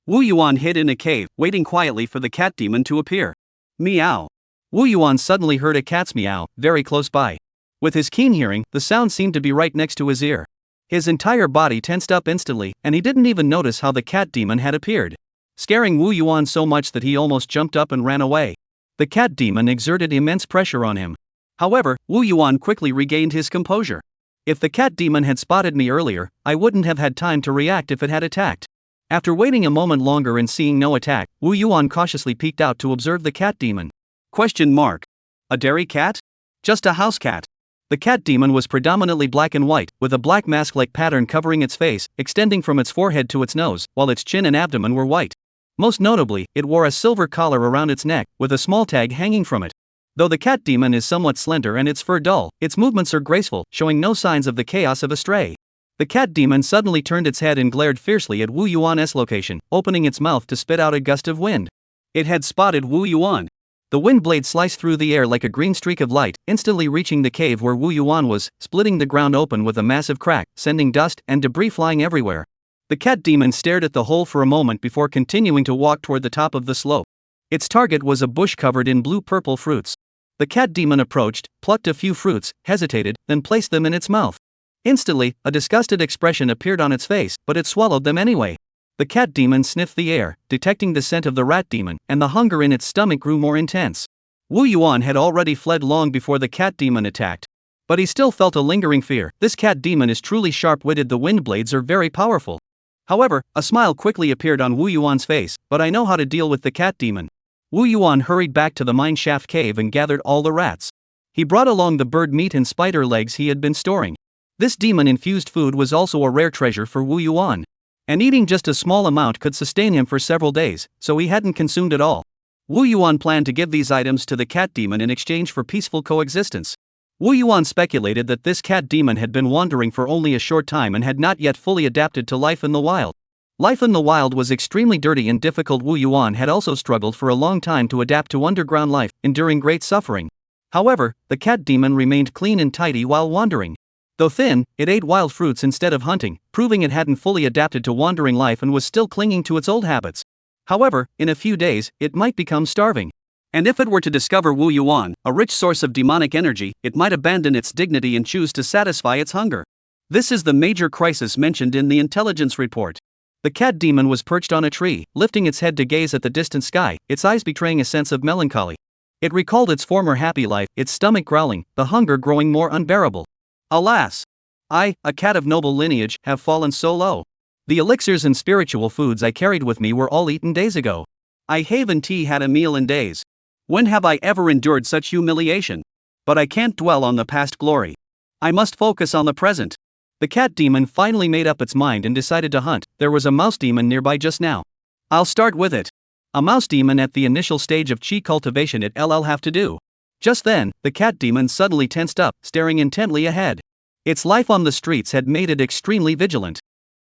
Wu Yuan hid in a cave, waiting quietly for the cat demon to appear. Meow. Wu Yuan suddenly heard a cat's meow, very close by. With his keen hearing, the sound seemed to be right next to his ear. His entire body tensed up instantly, and he didn't even notice how the cat demon had appeared, scaring Wu Yuan so much that he almost jumped up and ran away. The cat demon exerted immense pressure on him. However, Wu Yuan quickly regained his composure. If the cat demon had spotted me earlier, I wouldn't have had time to react if it had attacked. After waiting a moment longer and seeing no attack, Wu Yuan cautiously peeked out to observe the cat demon. A dairy cat? Just a house cat. The cat demon was predominantly black and white, with a black mask-like pattern covering its face, extending from its forehead to its nose, while its chin and abdomen were white. Most notably, it wore a silver collar around its neck, with a small tag hanging from it. Though the cat demon is somewhat slender and its fur dull, its movements are graceful, showing no signs of the chaos of a stray. The cat demon suddenly turned its head and glared fiercely at Wu Yuan's location, opening its mouth to spit out a gust of wind. It had spotted Wu Yuan. The wind blade sliced through the air like a green streak of light, instantly reaching the cave where Wu Yuan was, splitting the ground open with a massive crack, sending dust and debris flying everywhere. The cat demon stared at the hole for a moment before continuing to walk toward the top of the slope. Its target was a bush covered in blue-purple fruits. The cat demon approached, plucked a few fruits, hesitated, then placed them in its mouth. Instantly, a disgusted expression appeared on its face, but it swallowed them anyway. The cat demon sniffed the air, detecting the scent of the rat demon, and the hunger in its stomach grew more intense. Wu Yuan had already fled long before the cat demon attacked. But he still felt a lingering fear. This cat demon is truly sharp-witted. The wind blades are very powerful. However, a smile quickly appeared on Wu Yuan's face, but I know how to deal with the cat demon. Wu Yuan hurried back to the mine shaft cave and gathered all the rats. He brought along the bird meat and spider legs he had been storing. This demon-infused food was also a rare treasure for Wu Yuan. And eating just a small amount could sustain him for several days, so he hadn't consumed it all. Wu Yuan planned to give these items to the cat demon in exchange for peaceful coexistence. Wu Yuan speculated that this cat demon had been wandering for only a short time and had not yet fully adapted to life in the wild. Life in the wild was extremely dirty and difficult. Wu Yuan had also struggled for a long time to adapt to underground life, enduring great suffering. However, the cat demon remained clean and tidy while wandering. Though thin, it ate wild fruits instead of hunting, proving it hadn't fully adapted to wandering life and was still clinging to its old habits. However, in a few days, it might become starving. And if it were to discover Wu Yuan, a rich source of demonic energy, it might abandon its dignity and choose to satisfy its hunger. This is the major crisis mentioned in the intelligence report. The cat demon was perched on a tree, lifting its head to gaze at the distant sky, its eyes betraying a sense of melancholy. It recalled its former happy life, its stomach growling, the hunger growing more unbearable. Alas! I, a cat of noble lineage, have fallen so low. The elixirs and spiritual foods I carried with me were all eaten days ago. I haven't had a meal in days. When have I ever endured such humiliation? But I can't dwell on the past glory. I must focus on the present. The cat demon finally made up its mind and decided to hunt. There was a mouse demon nearby just now. I'll start with it. A mouse demon at the initial stage of chi cultivation. It'll have to do. Just then, the cat demon suddenly tensed up, staring intently ahead. Its life on the streets had made it extremely vigilant.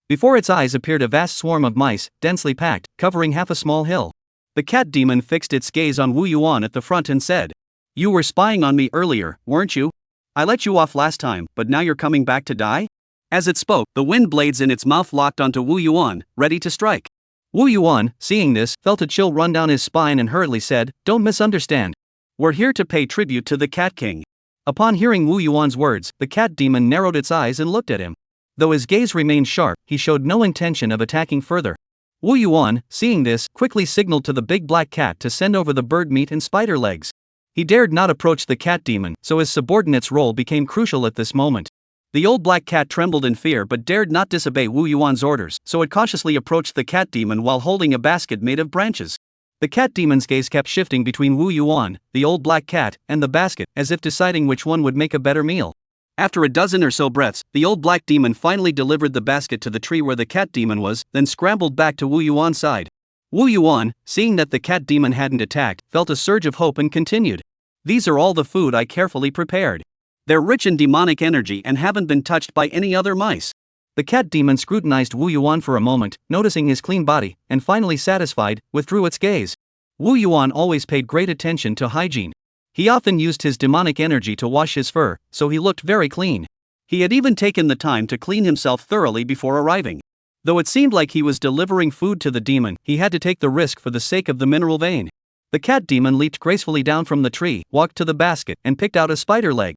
Before its eyes appeared a vast swarm of mice, densely packed, covering half a small hill. The cat demon fixed its gaze on Wu Yuan at the front and said, "You were spying on me earlier, weren't you? I let you off last time, but now you're coming back to die?" As it spoke, the wind blades in its mouth locked onto Wu Yuan, ready to strike. Wu Yuan, seeing this, felt a chill run down his spine and hurriedly said, "Don't misunderstand. We're here to pay tribute to the Cat King." Upon hearing Wu Yuan's words, the cat demon narrowed its eyes and looked at him. Though his gaze remained sharp, he showed no intention of attacking further. Wu Yuan, seeing this, quickly signaled to the big black cat to send over the bird meat and spider legs. He dared not approach the cat demon, so his subordinate's role became crucial at this moment. The old black cat trembled in fear but dared not disobey Wu Yuan's orders, so it cautiously approached the cat demon while holding a basket made of branches. The cat demon's gaze kept shifting between Wu Yuan, the old black cat, and the basket, as if deciding which one would make a better meal. After a dozen or so breaths, the old black demon finally delivered the basket to the tree where the cat demon was, then scrambled back to Wu Yuan's side. Wu Yuan, seeing that the cat demon hadn't attacked, felt a surge of hope and continued. "These are all the food I carefully prepared. They're rich in demonic energy and haven't been touched by any other mice." The cat demon scrutinized Wu Yuan for a moment, noticing his clean body, and finally satisfied, withdrew its gaze. Wu Yuan always paid great attention to hygiene. He often used his demonic energy to wash his fur, so he looked very clean. He had even taken the time to clean himself thoroughly before arriving. Though it seemed like he was delivering food to the demon, he had to take the risk for the sake of the mineral vein. The cat demon leaped gracefully down from the tree, walked to the basket, and picked out a spider leg.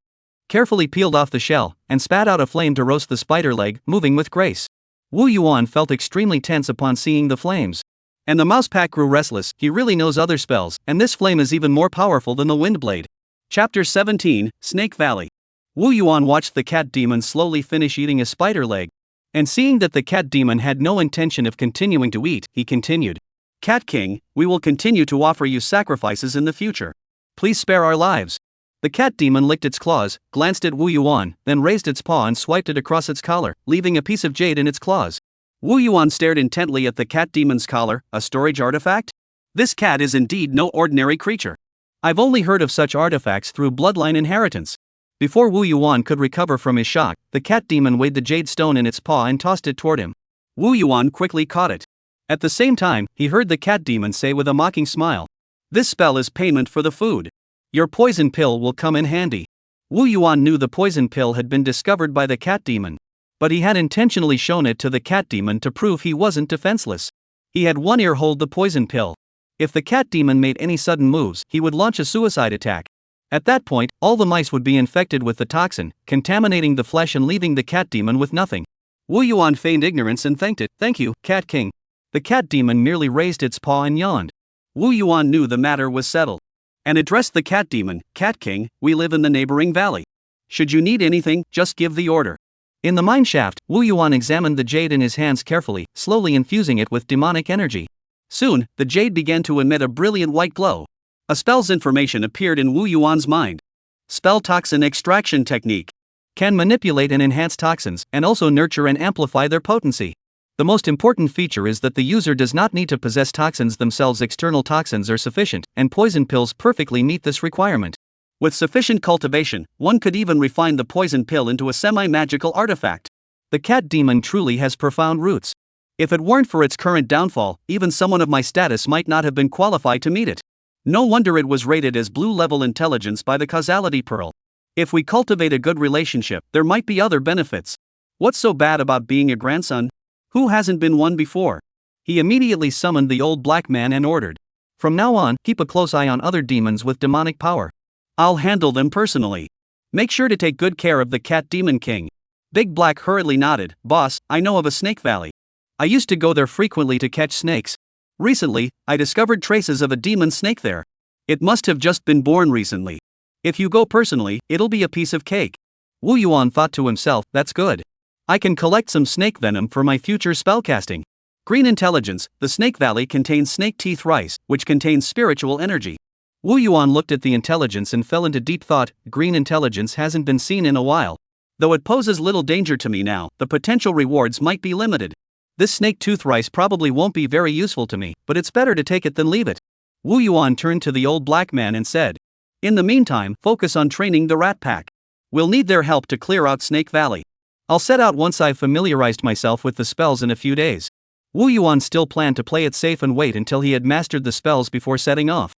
Carefully peeled off the shell, and spat out a flame to roast the spider leg, moving with grace. Wu Yuan felt extremely tense upon seeing the flames. And the mouse pack grew restless. He really knows other spells, and this flame is even more powerful than the wind blade. Chapter 17, Snake Valley. Wu Yuan watched the cat demon slowly finish eating a spider leg. And seeing that the cat demon had no intention of continuing to eat, he continued. "Cat King, we will continue to offer you sacrifices in the future. Please spare our lives." The cat demon licked its claws, glanced at Wu Yuan, then raised its paw and swiped it across its collar, leaving a piece of jade in its claws. Wu Yuan stared intently at the cat demon's collar. "A storage artifact? This cat is indeed no ordinary creature. I've only heard of such artifacts through bloodline inheritance." Before Wu Yuan could recover from his shock, the cat demon weighed the jade stone in its paw and tossed it toward him. Wu Yuan quickly caught it. At the same time, he heard the cat demon say with a mocking smile, This spell is payment for the food. Your poison pill will come in handy. Wu Yuan knew the poison pill had been discovered by the cat demon. But he had intentionally shown it to the cat demon to prove he wasn't defenseless. He had one ear hold the poison pill. If the cat demon made any sudden moves, he would launch a suicide attack. At that point, all the mice would be infected with the toxin, contaminating the flesh and leaving the cat demon with nothing. Wu Yuan feigned ignorance and thanked it. "Thank you, Cat King." The cat demon merely raised its paw and yawned. Wu Yuan knew the matter was settled, and addressed the cat demon. "Cat King, we live in the neighboring valley. Should you need anything, just give the order." In the mine shaft, Wu Yuan examined the jade in his hands carefully, slowly infusing it with demonic energy. Soon, the jade began to emit a brilliant white glow. A spell's information appeared in Wu Yuan's mind. Spell Toxin Extraction Technique. Can manipulate and enhance toxins, and also nurture and amplify their potency. The most important feature is that the user does not need to possess toxins themselves. External toxins are sufficient, and poison pills perfectly meet this requirement. With sufficient cultivation, one could even refine the poison pill into a semi-magical artifact. The cat demon truly has profound roots. If it weren't for its current downfall, even someone of my status might not have been qualified to meet it. No wonder it was rated as blue-level intelligence by the causality pearl. If we cultivate a good relationship, there might be other benefits. What's so bad about being a grandson? Who hasn't been one before? He immediately summoned the old black man and ordered, "From now on, keep a close eye on other demons with demonic power. I'll handle them personally. Make sure to take good care of the cat demon king." Big Black hurriedly nodded. "Boss, I know of a snake valley. I used to go there frequently to catch snakes. Recently, I discovered traces of a demon snake there. It must have just been born recently. If you go personally, it'll be a piece of cake." Wu Yuan thought to himself, "That's good. I can collect some snake venom for my future spellcasting." Green intelligence. The snake valley contains snake teeth rice, which contains spiritual energy. Wu Yuan looked at the intelligence and fell into deep thought. Green intelligence hasn't been seen in a while. Though it poses little danger to me now, the potential rewards might be limited. This snake tooth rice probably won't be very useful to me, but it's better to take it than leave it. Wu Yuan turned to the old black man and said, "In the meantime, focus on training the rat pack. We'll need their help to clear out Snake Valley. I'll set out once I've familiarized myself with the spells in a few days." Wu Yuan still planned to play it safe and wait until he had mastered the spells before setting off.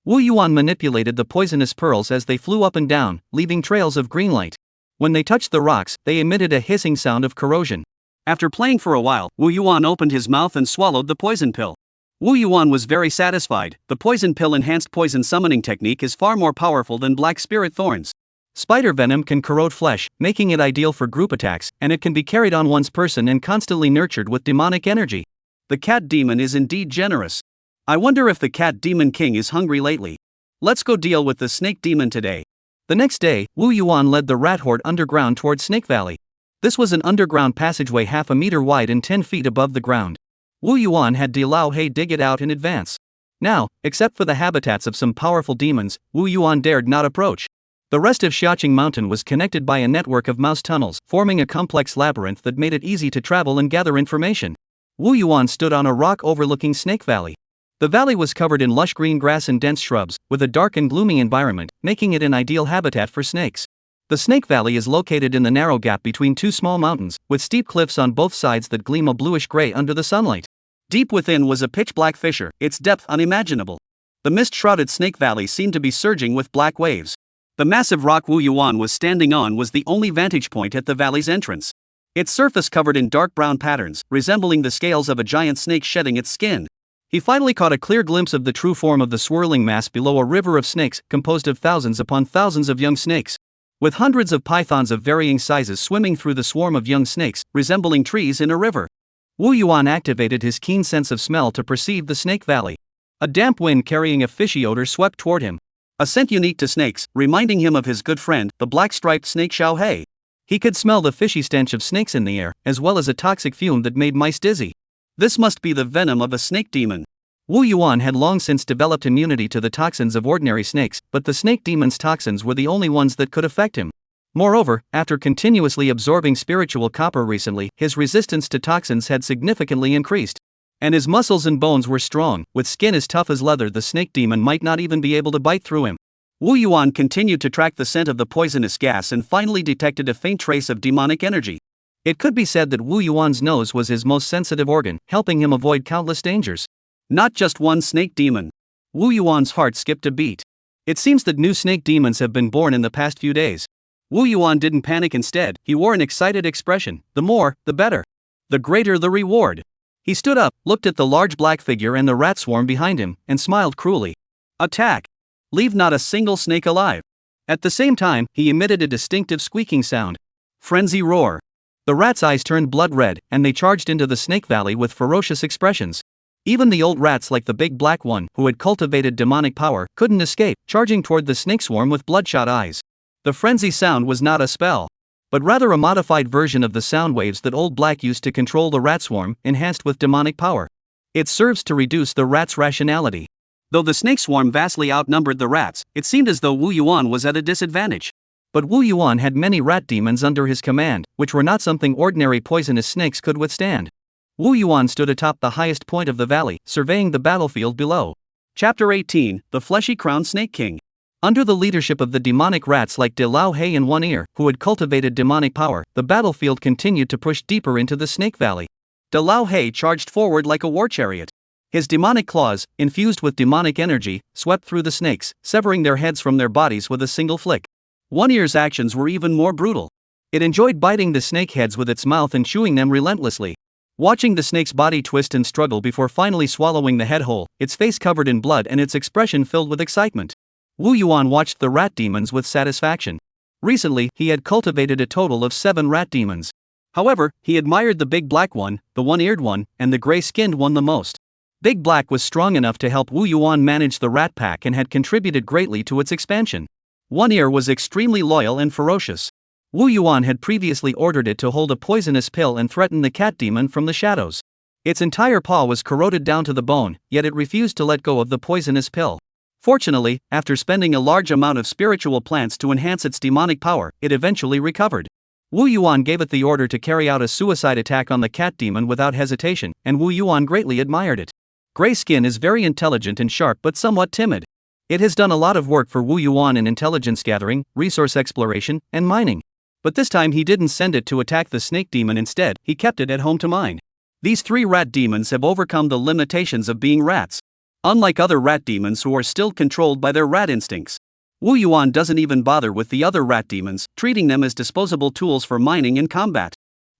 Wu Yuan manipulated the poisonous pearls as they flew up and down, leaving trails of green light. When they touched the rocks, they emitted a hissing sound of corrosion. After playing for a while, Wu Yuan opened his mouth and swallowed the poison pill. Wu Yuan was very satisfied. The poison pill enhanced poison summoning technique is far more powerful than black spirit thorns. Spider venom can corrode flesh, making it ideal for group attacks, and it can be carried on one's person and constantly nurtured with demonic energy. The cat demon is indeed generous. I wonder if the cat demon king is hungry lately. Let's go deal with the snake demon today. The next day, Wu Yuan led the rat horde underground toward Snake Valley. This was an underground passageway half a meter wide and 10 feet above the ground. Wu Yuan had De Lao He dig it out in advance. Now, except for the habitats of some powerful demons, Wu Yuan dared not approach. The rest of Xiaoqing Mountain was connected by a network of mouse tunnels, forming a complex labyrinth that made it easy to travel and gather information. Wu Yuan stood on a rock overlooking Snake Valley. The valley was covered in lush green grass and dense shrubs, with a dark and gloomy environment, making it an ideal habitat for snakes. The Snake Valley is located in the narrow gap between two small mountains, with steep cliffs on both sides that gleam a bluish-gray under the sunlight. Deep within was a pitch-black fissure, its depth unimaginable. The mist-shrouded Snake Valley seemed to be surging with black waves. The massive rock Wu Yuan was standing on was the only vantage point at the valley's entrance. Its surface covered in dark brown patterns, resembling the scales of a giant snake shedding its skin. He finally caught a clear glimpse of the true form of the swirling mass below, a river of snakes, composed of thousands upon thousands of young snakes. With hundreds of pythons of varying sizes swimming through the swarm of young snakes, resembling trees in a river. Wu Yuan activated his keen sense of smell to perceive the Snake Valley. A damp wind carrying a fishy odor swept toward him. A scent unique to snakes, reminding him of his good friend, the black-striped snake Xiao He. He could smell the fishy stench of snakes in the air, as well as a toxic fume that made mice dizzy. This must be the venom of a snake demon. Wu Yuan had long since developed immunity to the toxins of ordinary snakes, but the snake demon's toxins were the only ones that could affect him. Moreover, after continuously absorbing spiritual copper recently, his resistance to toxins had significantly increased. And his muscles and bones were strong, with skin as tough as leather. The snake demon might not even be able to bite through him. Wu Yuan continued to track the scent of the poisonous gas and finally detected a faint trace of demonic energy. It could be said that Wu Yuan's nose was his most sensitive organ, helping him avoid countless dangers. Not just one snake demon. Wu Yuan's heart skipped a beat. It seems that new snake demons have been born in the past few days. Wu Yuan didn't panic. Instead, he wore an excited expression. The more, the better. The greater the reward. He stood up, looked at the large black figure and the rat swarm behind him, and smiled cruelly. Attack! Leave not a single snake alive. At the same time, he emitted a distinctive squeaking sound. Frenzy roar. The rats' eyes turned blood red, and they charged into the snake valley with ferocious expressions. Even the old rats like the big black one, who had cultivated demonic power, couldn't escape, charging toward the snake swarm with bloodshot eyes. The frenzy sound was not a spell, but rather a modified version of the sound waves that Old Black used to control the rat swarm, enhanced with demonic power. It serves to reduce the rat's rationality. Though the snake swarm vastly outnumbered the rats, it seemed as though Wu Yuan was at a disadvantage. But Wu Yuan had many rat demons under his command, which were not something ordinary poisonous snakes could withstand. Wu Yuan stood atop the highest point of the valley, surveying the battlefield below. Chapter 18, The Fleshy Crowned Snake King. Under the leadership of the demonic rats like De Lao Hei and One Ear, who had cultivated demonic power, the battlefield continued to push deeper into the Snake Valley. De Lao Hei charged forward like a war chariot. His demonic claws, infused with demonic energy, swept through the snakes, severing their heads from their bodies with a single flick. One Ear's actions were even more brutal. It enjoyed biting the snake heads with its mouth and chewing them relentlessly. Watching the snake's body twist and struggle before finally swallowing the head whole, its face covered in blood and its expression filled with excitement. Wu Yuan watched the rat demons with satisfaction. Recently, he had cultivated a total of 7 rat demons. However, he admired the big black one, the one-eared one, and the gray-skinned one the most. Big Black was strong enough to help Wu Yuan manage the rat pack and had contributed greatly to its expansion. One Ear was extremely loyal and ferocious. Wu Yuan had previously ordered it to hold a poisonous pill and threaten the cat demon from the shadows. Its entire paw was corroded down to the bone, yet it refused to let go of the poisonous pill. Fortunately, after spending a large amount of spiritual plants to enhance its demonic power, it eventually recovered. Wu Yuan gave it the order to carry out a suicide attack on the cat demon without hesitation, and Wu Yuan greatly admired it. Gray Skin is very intelligent and sharp but somewhat timid. It has done a lot of work for Wu Yuan in intelligence gathering, resource exploration, and mining. But this time he didn't send it to attack the snake demon. Instead, he kept it at home to mine. These 3 rat demons have overcome the limitations of being rats. Unlike other rat demons who are still controlled by their rat instincts, Wu Yuan doesn't even bother with the other rat demons, treating them as disposable tools for mining and combat.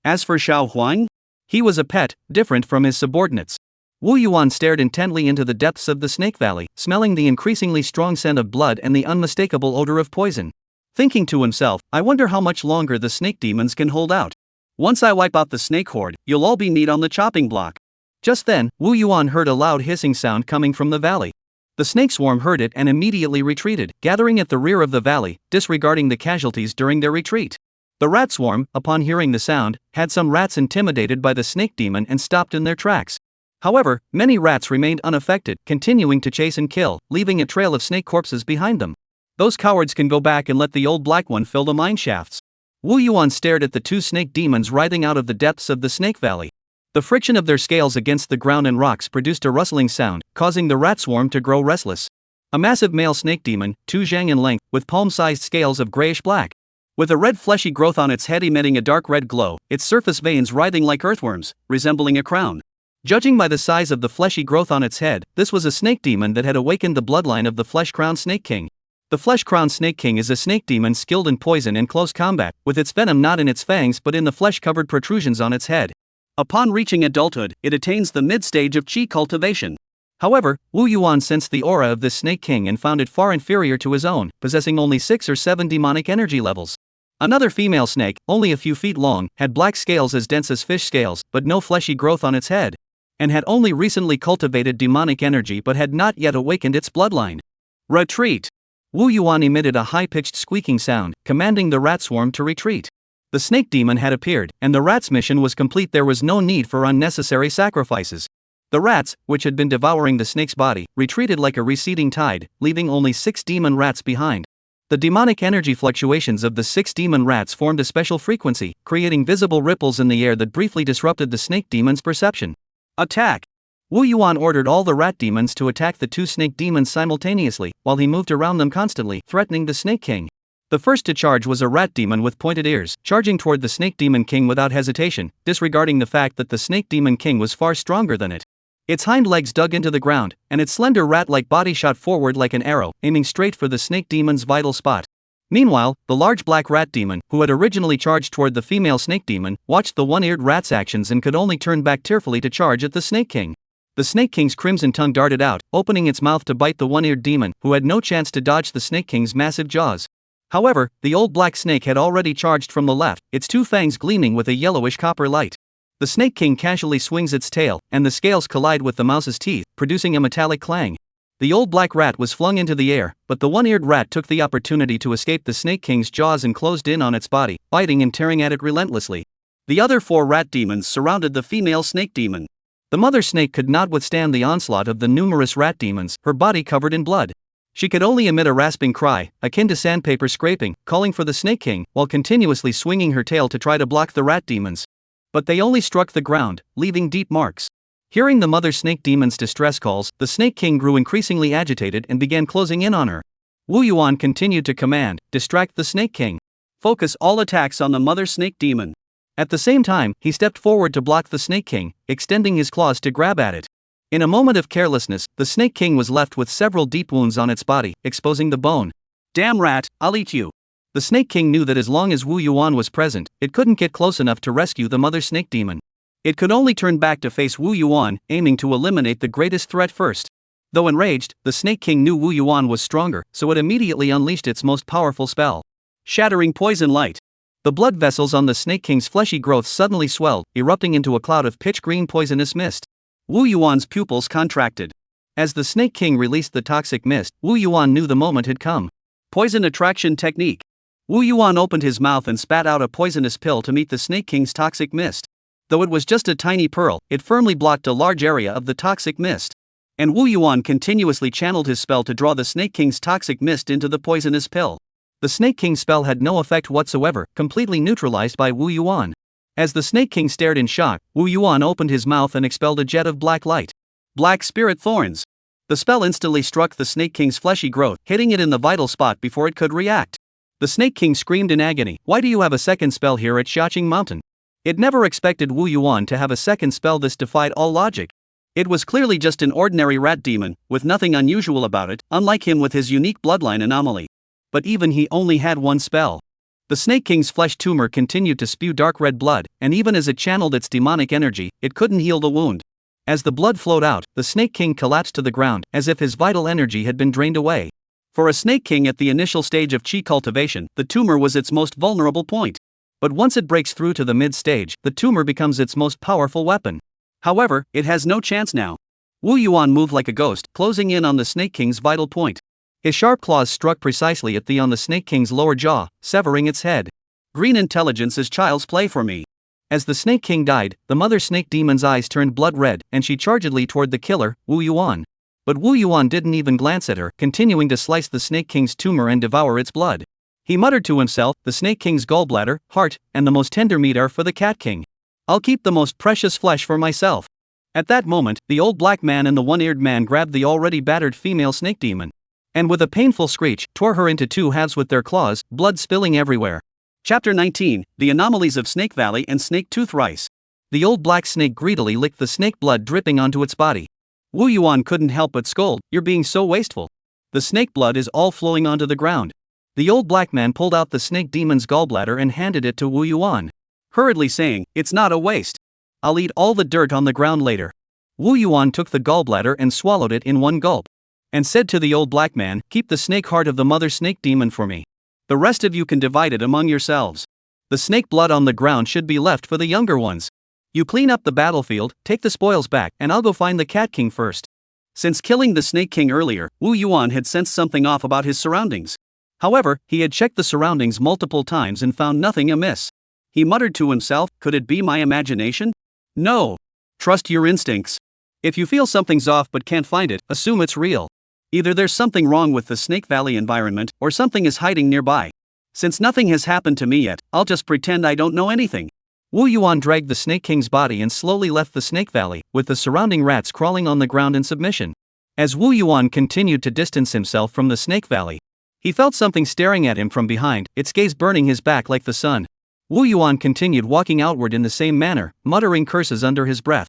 As for Xiaoing, he was a pet, different from his subordinates. Wu Yuan stared intently into the depths of the Snake Valley, smelling the increasingly strong scent of blood and the unmistakable odor of poison. Thinking to himself, I wonder how much longer the snake demons can hold out. Once I wipe out the snake horde, you'll all be meat on the chopping block. Just then, Wu Yuan heard a loud hissing sound coming from the valley. The snake swarm heard it and immediately retreated, gathering at the rear of the valley, disregarding the casualties during their retreat. The rat swarm, upon hearing the sound, had some rats intimidated by the snake demon and stopped in their tracks. However, many rats remained unaffected, continuing to chase and kill, leaving a trail of snake corpses behind them. Those cowards can go back and let the old black one fill the mine shafts. Wu Yuan stared at the 2 snake demons writhing out of the depths of the Snake Valley. The friction of their scales against the ground and rocks produced a rustling sound, causing the rat swarm to grow restless. A massive male snake demon, 2 zhang in length, with palm-sized scales of grayish-black. With a red fleshy growth on its head emitting a dark red glow, its surface veins writhing like earthworms, resembling a crown. Judging by the size of the fleshy growth on its head, this was a snake demon that had awakened the bloodline of the Flesh-Crowned Snake King. The Flesh-Crowned Snake King is a snake demon skilled in poison and close combat, with its venom not in its fangs but in the flesh-covered protrusions on its head. Upon reaching adulthood, it attains the mid-stage of Qi cultivation. However, Wu Yuan sensed the aura of this Snake King and found it far inferior to his own, possessing only 6 or 7 demonic energy levels. Another female snake, only a few feet long, had black scales as dense as fish scales, but no fleshy growth on its head, and had only recently cultivated demonic energy but had not yet awakened its bloodline. Retreat! Wu Yuan emitted a high-pitched squeaking sound, commanding the rat swarm to retreat. The snake demon had appeared, and the rat's mission was complete. There was no need for unnecessary sacrifices. The rats, which had been devouring the snake's body, retreated like a receding tide, leaving only 6 demon rats behind. The demonic energy fluctuations of the 6 demon rats formed a special frequency, creating visible ripples in the air that briefly disrupted the snake demon's perception. Attack! Wu Yuan ordered all the rat demons to attack the 2 snake demons simultaneously, while he moved around them constantly, threatening the Snake King. The first to charge was a rat demon with pointed ears, charging toward the Snake Demon King without hesitation, disregarding the fact that the Snake Demon King was far stronger than it. Its hind legs dug into the ground, and its slender rat-like body shot forward like an arrow, aiming straight for the snake demon's vital spot. Meanwhile, the large black rat demon, who had originally charged toward the female snake demon, watched the one-eared rat's actions and could only turn back tearfully to charge at the Snake King. The Snake King's crimson tongue darted out, opening its mouth to bite the one-eared demon, who had no chance to dodge the Snake King's massive jaws. However, the old black snake had already charged from the left, its two fangs gleaming with a yellowish copper light. The Snake King casually swings its tail, and the scales collide with the mouse's teeth, producing a metallic clang. The old black rat was flung into the air, but the one-eared rat took the opportunity to escape the Snake King's jaws and closed in on its body, biting and tearing at it relentlessly. The other 4 rat demons surrounded the female snake demon. The mother snake could not withstand the onslaught of the numerous rat demons, her body covered in blood. She could only emit a rasping cry, akin to sandpaper scraping, calling for the Snake King, while continuously swinging her tail to try to block the rat demons. But they only struck the ground, leaving deep marks. Hearing the mother snake demon's distress calls, the Snake King grew increasingly agitated and began closing in on her. Wu Yuan continued to command, distract the Snake King. Focus all attacks on the mother snake demon. At the same time, he stepped forward to block the Snake King, extending his claws to grab at it. In a moment of carelessness, the Snake King was left with several deep wounds on its body, exposing the bone. Damn rat, I'll eat you. The Snake King knew that as long as Wu Yuan was present, it couldn't get close enough to rescue the mother snake demon. It could only turn back to face Wu Yuan, aiming to eliminate the greatest threat first. Though enraged, the Snake King knew Wu Yuan was stronger, so it immediately unleashed its most powerful spell. Shattering Poison Light. The blood vessels on the Snake King's fleshy growth suddenly swelled, erupting into a cloud of pitch-green poisonous mist. Wu Yuan's pupils contracted. As the Snake King released the toxic mist, Wu Yuan knew the moment had come. Poison Attraction Technique. Wu Yuan opened his mouth and spat out a poisonous pill to meet the Snake King's toxic mist. Though it was just a tiny pearl, it firmly blocked a large area of the toxic mist. And Wu Yuan continuously channeled his spell to draw the Snake King's toxic mist into the poisonous pill. The Snake King's spell had no effect whatsoever, completely neutralized by Wu Yuan. As the Snake King stared in shock, Wu Yuan opened his mouth and expelled a jet of black light. Black Spirit Thorns. The spell instantly struck the Snake King's fleshy growth, hitting it in the vital spot before it could react. The Snake King screamed in agony, "Why do you have a second spell here at Xiaoing Mountain?" It never expected Wu Yuan to have a second spell. This defied all logic. It was clearly just an ordinary rat demon, with nothing unusual about it, unlike him with his unique bloodline anomaly. But even he only had one spell. The Snake King's flesh tumor continued to spew dark red blood, and even as it channeled its demonic energy, it couldn't heal the wound. As the blood flowed out, the Snake King collapsed to the ground, as if his vital energy had been drained away. For a Snake King at the initial stage of Qi cultivation, the tumor was its most vulnerable point. But once it breaks through to the mid-stage, the tumor becomes its most powerful weapon. However, it has no chance now. Wu Yuan moved like a ghost, closing in on the Snake King's vital point. His sharp claws struck precisely at the Snake King's lower jaw, severing its head. Green intelligence is child's play for me. As the Snake King died, the mother snake demon's eyes turned blood red, and she chargedly toward the killer, Wu Yuan. But Wu Yuan didn't even glance at her, continuing to slice the Snake King's tumor and devour its blood. He muttered to himself, "The Snake King's gallbladder, heart, and the most tender meat are for the Cat King. I'll keep the most precious flesh for myself." At that moment, the old black man and the one-eared man grabbed the already battered female snake demon, and with a painful screech, tore her into 2 halves with their claws, blood spilling everywhere. Chapter 19, The Anomalies of Snake Valley and Snake Tooth Rice. The old black snake greedily licked the snake blood dripping onto its body. Wu Yuan couldn't help but scold, "You're being so wasteful. The snake blood is all flowing onto the ground." The old black man pulled out the snake demon's gallbladder and handed it to Wu Yuan, hurriedly saying, "It's not a waste. I'll eat all the dirt on the ground later." Wu Yuan took the gallbladder and swallowed it in one gulp, and said to the old black man, "Keep the snake heart of the mother snake demon for me. The rest of you can divide it among yourselves. The snake blood on the ground should be left for the younger ones. You clean up the battlefield, take the spoils back, and I'll go find the Cat King first." Since killing the Snake King earlier, Wu Yuan had sensed something off about his surroundings. However, he had checked the surroundings multiple times and found nothing amiss. He muttered to himself, "Could it be my imagination? No. Trust your instincts. If you feel something's off but can't find it, assume it's real. Either there's something wrong with the Snake Valley environment, or something is hiding nearby. Since nothing has happened to me yet, I'll just pretend I don't know anything." Wu Yuan dragged the Snake King's body and slowly left the Snake Valley, with the surrounding rats crawling on the ground in submission. As Wu Yuan continued to distance himself from the Snake Valley, he felt something staring at him from behind, its gaze burning his back like the sun. Wu Yuan continued walking outward in the same manner, muttering curses under his breath.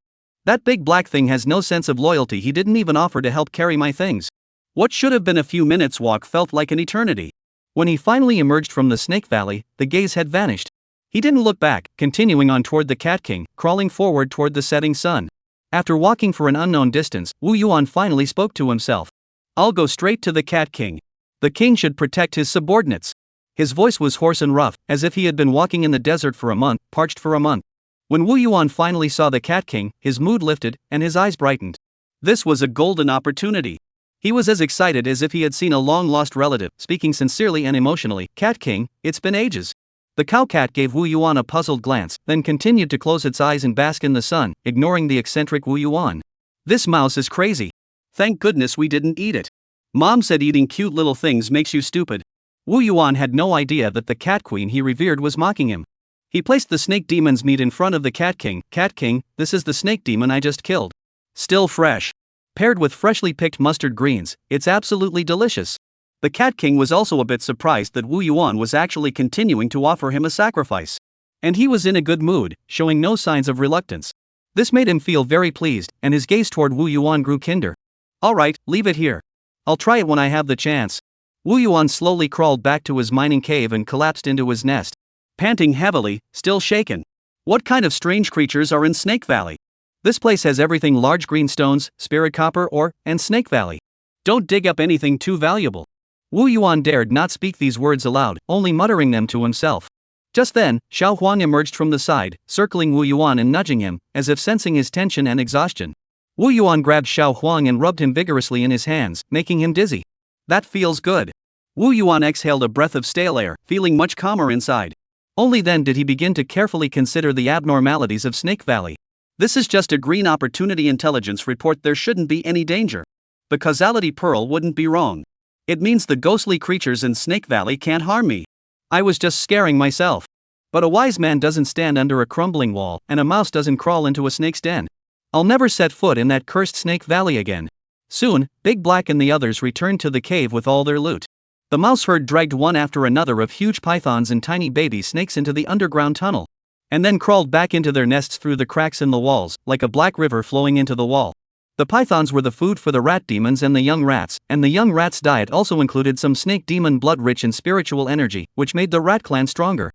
That big black thing has no sense of loyalty. He didn't even offer to help carry my things. What should have been a few minutes' walk felt like an eternity. When he finally emerged from the Snake Valley, the gaze had vanished. He didn't look back, continuing on toward the Cat King, crawling forward toward the setting sun. After walking for an unknown distance, Wu Yuan finally spoke to himself. I'll go straight to the Cat King. The king should protect his subordinates. His voice was hoarse and rough, as if he had been walking in the desert for a month, parched for a month. When Wu Yuan finally saw the Cat King, his mood lifted, and his eyes brightened. This was a golden opportunity. He was as excited as if he had seen a long-lost relative, speaking sincerely and emotionally. Cat King, it's been ages. The cow cat gave Wu Yuan a puzzled glance, then continued to close its eyes and bask in the sun, ignoring the eccentric Wu Yuan. This mouse is crazy. Thank goodness we didn't eat it. Mom said eating cute little things makes you stupid. Wu Yuan had no idea that the cat queen he revered was mocking him. He placed the snake demon's meat in front of the Cat King. Cat King, this is the snake demon I just killed. Still fresh. Paired with freshly picked mustard greens, it's absolutely delicious. The Cat King was also a bit surprised that Wu Yuan was actually continuing to offer him a sacrifice. And he was in a good mood, showing no signs of reluctance. This made him feel very pleased, and his gaze toward Wu Yuan grew kinder. Alright, leave it here. I'll try it when I have the chance. Wu Yuan slowly crawled back to his mining cave and collapsed into his nest. Panting heavily, still shaken. What kind of strange creatures are in Snake Valley? This place has everything: large green stones, spirit copper ore, and Snake Valley. Don't dig up anything too valuable. Wu Yuan dared not speak these words aloud, only muttering them to himself. Just then, Xiao Huang emerged from the side, circling Wu Yuan and nudging him, as if sensing his tension and exhaustion. Wu Yuan grabbed Xiao Huang and rubbed him vigorously in his hands, making him dizzy. That feels good. Wu Yuan exhaled a breath of stale air, feeling much calmer inside. Only then did he begin to carefully consider the abnormalities of Snake Valley. This is just a green opportunity intelligence report. There shouldn't be any danger. The causality pearl wouldn't be wrong. It means the ghostly creatures in Snake Valley can't harm me. I was just scaring myself. But a wise man doesn't stand under a crumbling wall, and a mouse doesn't crawl into a snake's den. I'll never set foot in that cursed Snake Valley again. Soon, Big Black and the others returned to the cave with all their loot. The mouse herd dragged one after another of huge pythons and tiny baby snakes into the underground tunnel, and then crawled back into their nests through the cracks in the walls, like a black river flowing into the wall. The pythons were the food for the rat demons and the young rats, and the young rats' diet also included some snake demon blood rich in spiritual energy, which made the rat clan stronger.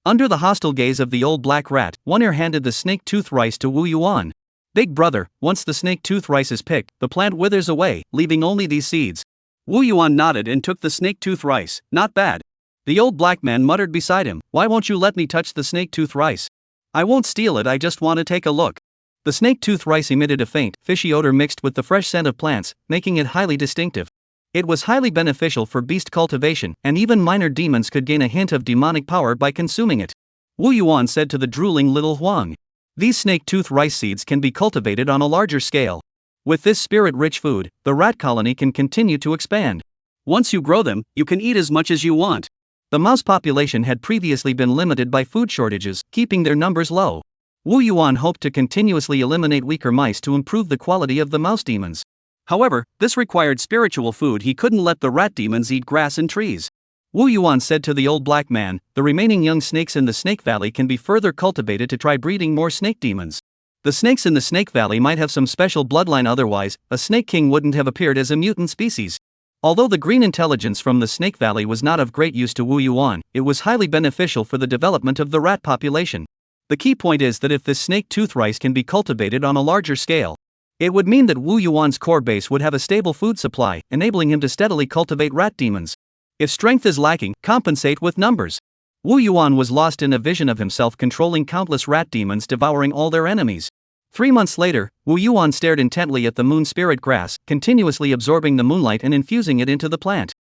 Under the hostile gaze of the old black rat, One Ear handed the snake tooth rice to Wu Yuan. Big brother, once the snake tooth rice is picked, the plant withers away, leaving only these seeds. Wu Yuan nodded and took the snake tooth rice. Not bad. The old black man muttered beside him, why won't you let me touch the snake tooth rice? I won't steal it, I just want to take a look. The snake tooth rice emitted a faint, fishy odor mixed with the fresh scent of plants, making it highly distinctive. It was highly beneficial for beast cultivation, and even minor demons could gain a hint of demonic power by consuming it. Wu Yuan said to the drooling little Huang. These snake tooth rice seeds can be cultivated on a larger scale. With this spirit-rich food, the rat colony can continue to expand. Once you grow them, you can eat as much as you want. The mouse population had previously been limited by food shortages, keeping their numbers low. Wu Yuan hoped to continuously eliminate weaker mice to improve the quality of the mouse demons. However, this required spiritual food. He couldn't let the rat demons eat grass and trees. Wu Yuan said to the old black man, the remaining young snakes in the Snake Valley can be further cultivated to try breeding more snake demons. The snakes in the Snake Valley might have some special bloodline, otherwise, a snake king wouldn't have appeared as a mutant species. Although the green intelligence from the Snake Valley was not of great use to Wu Yuan, it was highly beneficial for the development of the rat population. The key point is that if this snake tooth rice can be cultivated on a larger scale, it would mean that Wu Yuan's core base would have a stable food supply, enabling him to steadily cultivate rat demons. If strength is lacking, compensate with numbers. Wu Yuan was lost in a vision of himself controlling countless rat demons, devouring all their enemies. 3 months later, Wu Yuan stared intently at the moon spirit grass, continuously absorbing the moonlight and infusing it into the plant.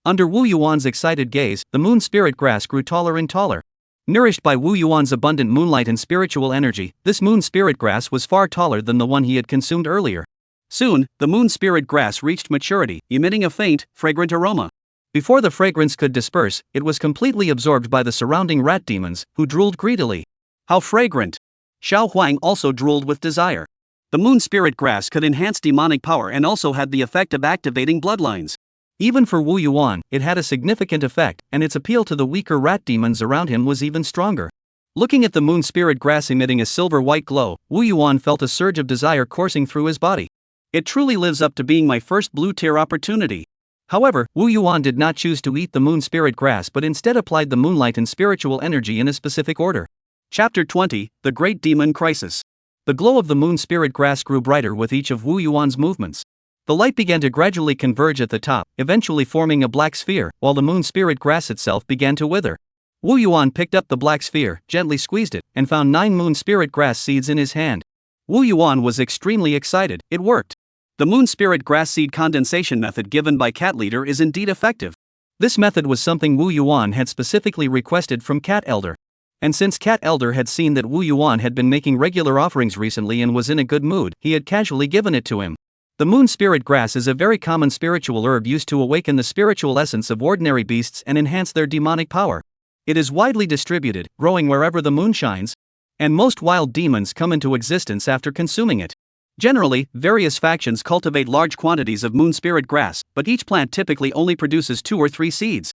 Under Wu Yuan's excited gaze, the moon spirit grass grew taller and taller. Nourished by Wu Yuan's abundant moonlight and spiritual energy, this moon spirit grass was far taller than the one he had consumed earlier. Soon, the moon spirit grass reached maturity, emitting a faint, fragrant aroma. Before the fragrance could disperse, it was completely absorbed by the surrounding rat demons, who drooled greedily. How fragrant! Xiao Huang also drooled with desire. The moon spirit grass could enhance demonic power and also had the effect of activating bloodlines. Even for Wu Yuan, it had a significant effect, and its appeal to the weaker rat demons around him was even stronger. Looking at the moon spirit grass emitting a silver-white glow, Wu Yuan felt a surge of desire coursing through his body. It truly lives up to being my first blue-tier opportunity. However, Wu Yuan did not choose to eat the moon spirit grass but instead applied the moonlight and spiritual energy in a specific order. Chapter 20, The Great Demon Crisis. The glow of the moon spirit grass grew brighter with each of Wu Yuan's movements. The light began to gradually converge at the top, eventually forming a black sphere, while the moon spirit grass itself began to wither. Wu Yuan picked up the black sphere, gently squeezed it, and found 9 moon spirit grass seeds in his hand. Wu Yuan was extremely excited. It worked. The moon spirit grass seed condensation method given by Cat Leader is indeed effective. This method was something Wu Yuan had specifically requested from Cat Elder. And since Cat Elder had seen that Wu Yuan had been making regular offerings recently and was in a good mood, he had casually given it to him. The moon spirit grass is a very common spiritual herb used to awaken the spiritual essence of ordinary beasts and enhance their demonic power. It is widely distributed, growing wherever the moon shines, and most wild demons come into existence after consuming it. Generally, various factions cultivate large quantities of moon spirit grass, but each plant typically only produces 2 or 3 seeds.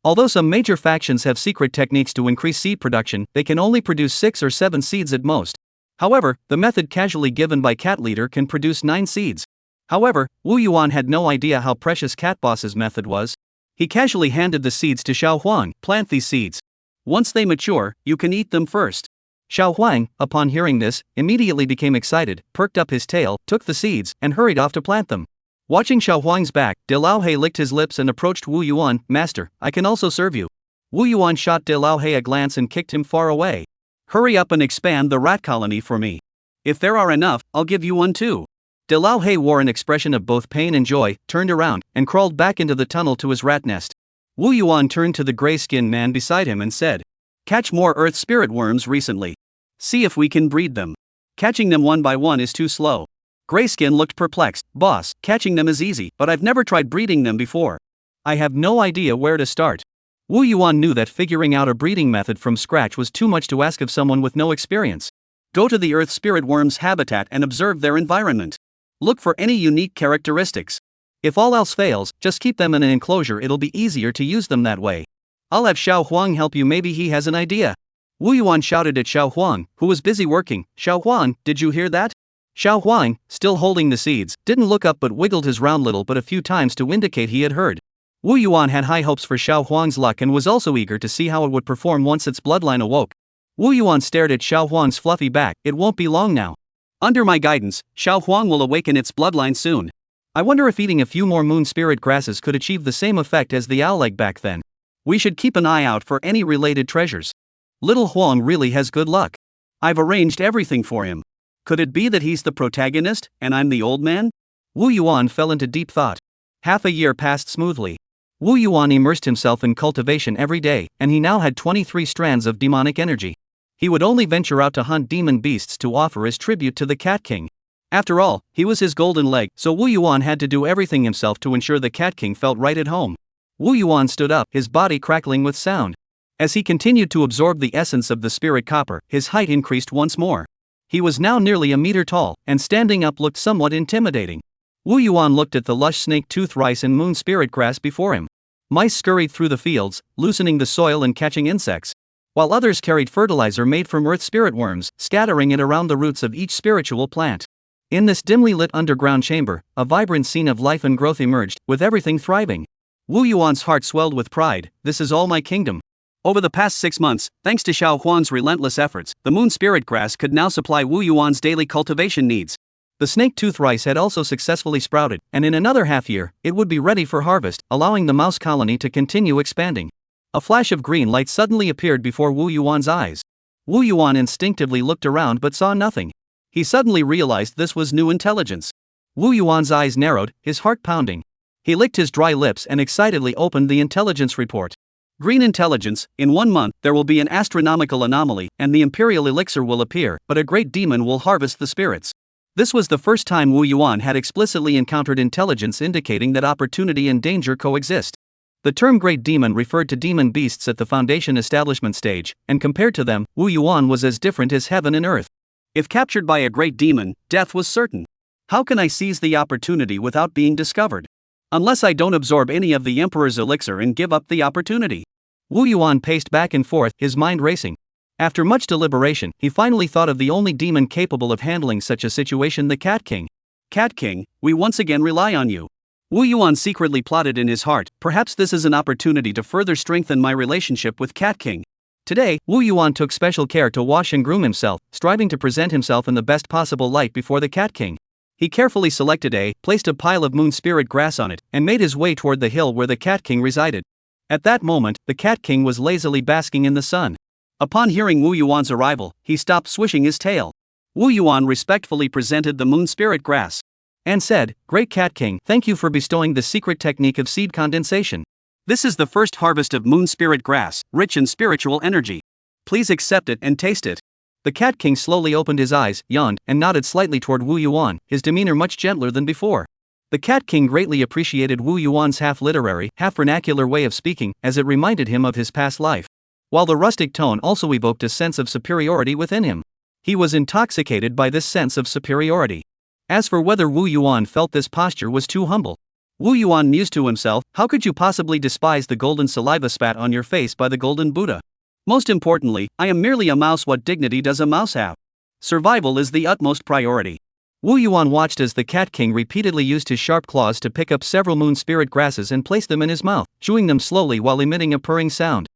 Although some major factions have secret techniques to increase seed production, they can only produce 6 or 7 seeds at most. However, the method casually given by Cat Leader can produce 9 seeds. However, Wu Yuan had no idea how precious Cat Boss's method was. He casually handed the seeds to Xiao Huang. Plant these seeds. Once they mature, you can eat them first. Xiao Huang, upon hearing this, immediately became excited, perked up his tail, took the seeds, and hurried off to plant them. Watching Xiao Huang's back, De Laohe licked his lips and approached Wu Yuan. Master, I can also serve you. Wu Yuan shot De Laohe a glance and kicked him far away. Hurry up and expand the rat colony for me. If there are enough, I'll give you one too. De Laohe wore an expression of both pain and joy, turned around, and crawled back into the tunnel to his rat nest. Wu Yuan turned to the gray-skinned man beside him and said, Catch more earth spirit worms recently. See if we can breed them. Catching them one by one is too slow. Grayskin looked perplexed. Boss, catching them is easy, but I've never tried breeding them before. I have no idea where to start. Wu Yuan knew that figuring out a breeding method from scratch was too much to ask of someone with no experience. Go to the earth spirit worm's habitat and observe their environment. Look for any unique characteristics. If all else fails, just keep them in an enclosure. It'll be easier to use them that way. I'll have Xiao Huang help you, maybe he has an idea. Wu Yuan shouted at Xiao Huang, who was busy working. Xiao Huang, did you hear that? Xiao Huang, still holding the seeds, didn't look up but wiggled his round little but a few times to indicate he had heard. Wu Yuan had high hopes for Xiao Huang's luck and was also eager to see how it would perform once its bloodline awoke. Wu Yuan stared at Xiao Huang's fluffy back. It won't be long now. Under my guidance, Xiao Huang will awaken its bloodline soon. I wonder if eating a few more moon spirit grasses could achieve the same effect as the owl egg back then. We should keep an eye out for any related treasures. Little Huang really has good luck. I've arranged everything for him. Could it be that he's the protagonist, and I'm the old man? Wu Yuan fell into deep thought. Half a year passed smoothly. Wu Yuan immersed himself in cultivation every day, and he now had 23 strands of demonic energy. He would only venture out to hunt demon beasts to offer as tribute to the Cat King. After all, he was his golden leg, so Wu Yuan had to do everything himself to ensure the Cat King felt right at home. Wu Yuan stood up, his body crackling with sound. As he continued to absorb the essence of the spirit copper, his height increased once more. He was now nearly a meter tall, and standing up looked somewhat intimidating. Wu Yuan looked at the lush snake-tooth rice and moon spirit grass before him. Mice scurried through the fields, loosening the soil and catching insects, while others carried fertilizer made from earth spirit worms, scattering it around the roots of each spiritual plant. In this dimly lit underground chamber, a vibrant scene of life and growth emerged, with everything thriving. Wu Yuan's heart swelled with pride. This is all my kingdom. Over the past 6 months, thanks to Xiao Huang's relentless efforts, the moon spirit grass could now supply Wu Yuan's daily cultivation needs. The snake-tooth rice had also successfully sprouted, and in another half year, it would be ready for harvest, allowing the mouse colony to continue expanding. A flash of green light suddenly appeared before Wu Yuan's eyes. Wu Yuan instinctively looked around but saw nothing. He suddenly realized this was new intelligence. Wu Yuan's eyes narrowed, his heart pounding. He licked his dry lips and excitedly opened the intelligence report. Green intelligence, in 1 month there will be an astronomical anomaly and the imperial elixir will appear, but a great demon will harvest the spirits. This was the first time Wu Yuan had explicitly encountered intelligence indicating that opportunity and danger coexist. The term Great Demon referred to demon beasts at the Foundation establishment stage, and compared to them, Wu Yuan was as different as heaven and earth. If captured by a great demon, death was certain. How can I seize the opportunity without being discovered? Unless I don't absorb any of the Emperor's elixir and give up the opportunity. Wu Yuan paced back and forth, his mind racing. After much deliberation, he finally thought of the only demon capable of handling such a situation, the Cat King. Cat King, we once again rely on you. Wu Yuan secretly plotted in his heart, perhaps this is an opportunity to further strengthen my relationship with Cat King. Today, Wu Yuan took special care to wash and groom himself, striving to present himself in the best possible light before the Cat King. He carefully selected placed a pile of moon spirit grass on it, and made his way toward the hill where the Cat King resided. At that moment, the Cat King was lazily basking in the sun. Upon hearing Wu Yuan's arrival, he stopped swishing his tail. Wu Yuan respectfully presented the moon spirit grass and said, "Great Cat King, thank you for bestowing the secret technique of seed condensation. This is the first harvest of moon spirit grass, rich in spiritual energy. Please accept it and taste it." The Cat King slowly opened his eyes, yawned, and nodded slightly toward Wu Yuan, his demeanor much gentler than before. The Cat King greatly appreciated Wu Yuan's half-literary, half-vernacular way of speaking, as it reminded him of his past life, while the rustic tone also evoked a sense of superiority within him. He was intoxicated by this sense of superiority. As for whether Wu Yuan felt this posture was too humble, Wu Yuan mused to himself, how could you possibly despise the golden saliva spat on your face by the golden Buddha? Most importantly, I am merely a mouse. What dignity does a mouse have? Survival is the utmost priority. Wu Yuan watched as the Cat King repeatedly used his sharp claws to pick up several moon spirit grasses and place them in his mouth, chewing them slowly while emitting a purring sound.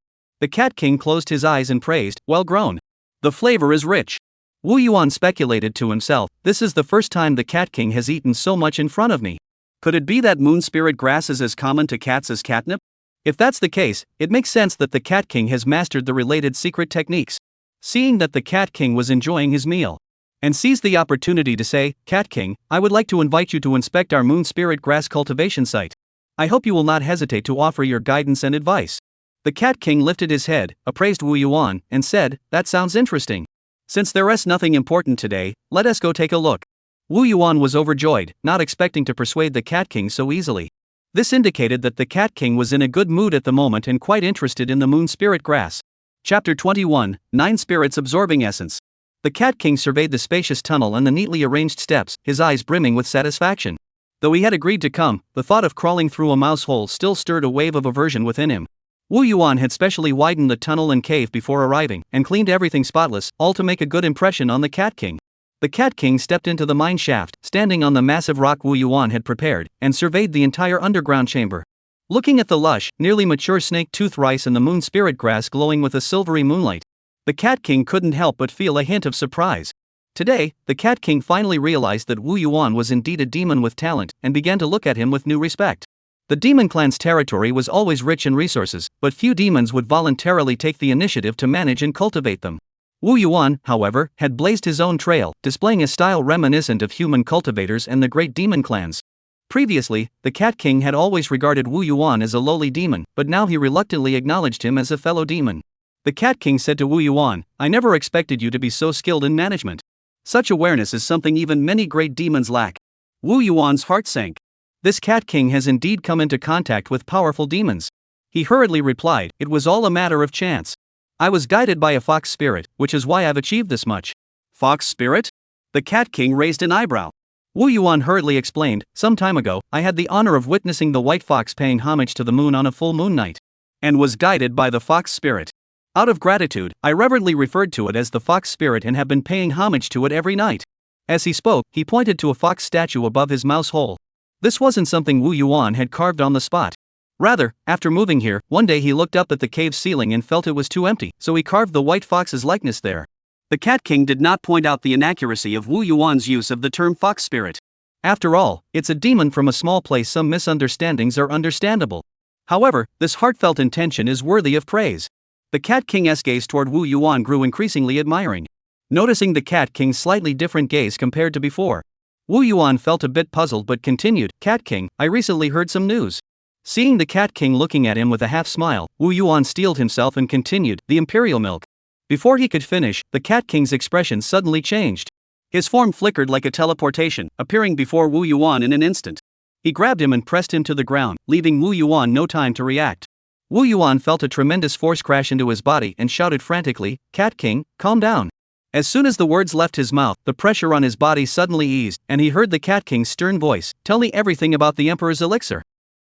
The Cat King closed his eyes and praised, "Well grown. The flavor is rich." Wu Yuan speculated to himself, this is the first time the Cat King has eaten so much in front of me. Could it be that moon spirit grass is as common to cats as catnip? If that's the case, it makes sense that the Cat King has mastered the related secret techniques. Seeing that the Cat King was enjoying his meal, and seized the opportunity to say, "Cat King, I would like to invite you to inspect our moon spirit grass cultivation site. I hope you will not hesitate to offer your guidance and advice." The Cat King lifted his head, appraised Wu Yuan, and said, "That sounds interesting. Since there is nothing important today, let us go take a look." Wu Yuan was overjoyed, not expecting to persuade the Cat King so easily. This indicated that the Cat King was in a good mood at the moment and quite interested in the moon spirit grass. Chapter 21, 9 Spirits Absorbing Essence. The Cat King surveyed the spacious tunnel and the neatly arranged steps, his eyes brimming with satisfaction. Though he had agreed to come, the thought of crawling through a mouse hole still stirred a wave of aversion within him. Wu Yuan had specially widened the tunnel and cave before arriving, and cleaned everything spotless, all to make a good impression on the Cat King. The Cat King stepped into the mine shaft, standing on the massive rock Wu Yuan had prepared, and surveyed the entire underground chamber. Looking at the lush, nearly mature snake-tooth rice and the moon spirit grass glowing with a silvery moonlight, the Cat King couldn't help but feel a hint of surprise. Today, the Cat King finally realized that Wu Yuan was indeed a demon with talent, and began to look at him with new respect. The demon clan's territory was always rich in resources, but few demons would voluntarily take the initiative to manage and cultivate them. Wu Yuan, however, had blazed his own trail, displaying a style reminiscent of human cultivators and the great demon clans. Previously, the Cat King had always regarded Wu Yuan as a lowly demon, but now he reluctantly acknowledged him as a fellow demon. The Cat King said to Wu Yuan, "I never expected you to be so skilled in management. Such awareness is something even many great demons lack." Wu Yuan's heart sank. This Cat King has indeed come into contact with powerful demons. He hurriedly replied, "It was all a matter of chance. I was guided by a fox spirit, which is why I've achieved this much." Fox spirit? The Cat King raised an eyebrow. Wu Yuan hurriedly explained, "Some time ago, I had the honor of witnessing the white fox paying homage to the moon on a full moon night, and was guided by the fox spirit. Out of gratitude, I reverently referred to it as the fox spirit and have been paying homage to it every night." As he spoke, he pointed to a fox statue above his mouse hole. This wasn't something Wu Yuan had carved on the spot. Rather, after moving here, one day he looked up at the cave ceiling and felt it was too empty, so he carved the white fox's likeness there. The Cat King did not point out the inaccuracy of Wu Yuan's use of the term fox spirit. After all, it's a demon from a small place. Some misunderstandings are understandable. However, this heartfelt intention is worthy of praise. The Cat King's gaze toward Wu Yuan grew increasingly admiring. Noticing the Cat King's slightly different gaze compared to before, Wu Yuan felt a bit puzzled but continued, "Cat King, I recently heard some news." Seeing the Cat King looking at him with a half smile, Wu Yuan steeled himself and continued, "The imperial milk." Before he could finish, the Cat King's expression suddenly changed. His form flickered like a teleportation, appearing before Wu Yuan in an instant. He grabbed him and pressed him to the ground, leaving Wu Yuan no time to react. Wu Yuan felt a tremendous force crash into his body and shouted frantically, "Cat King, calm down." As soon as the words left his mouth, the pressure on his body suddenly eased, and he heard the Cat King's stern voice, "Tell me everything about the Emperor's elixir."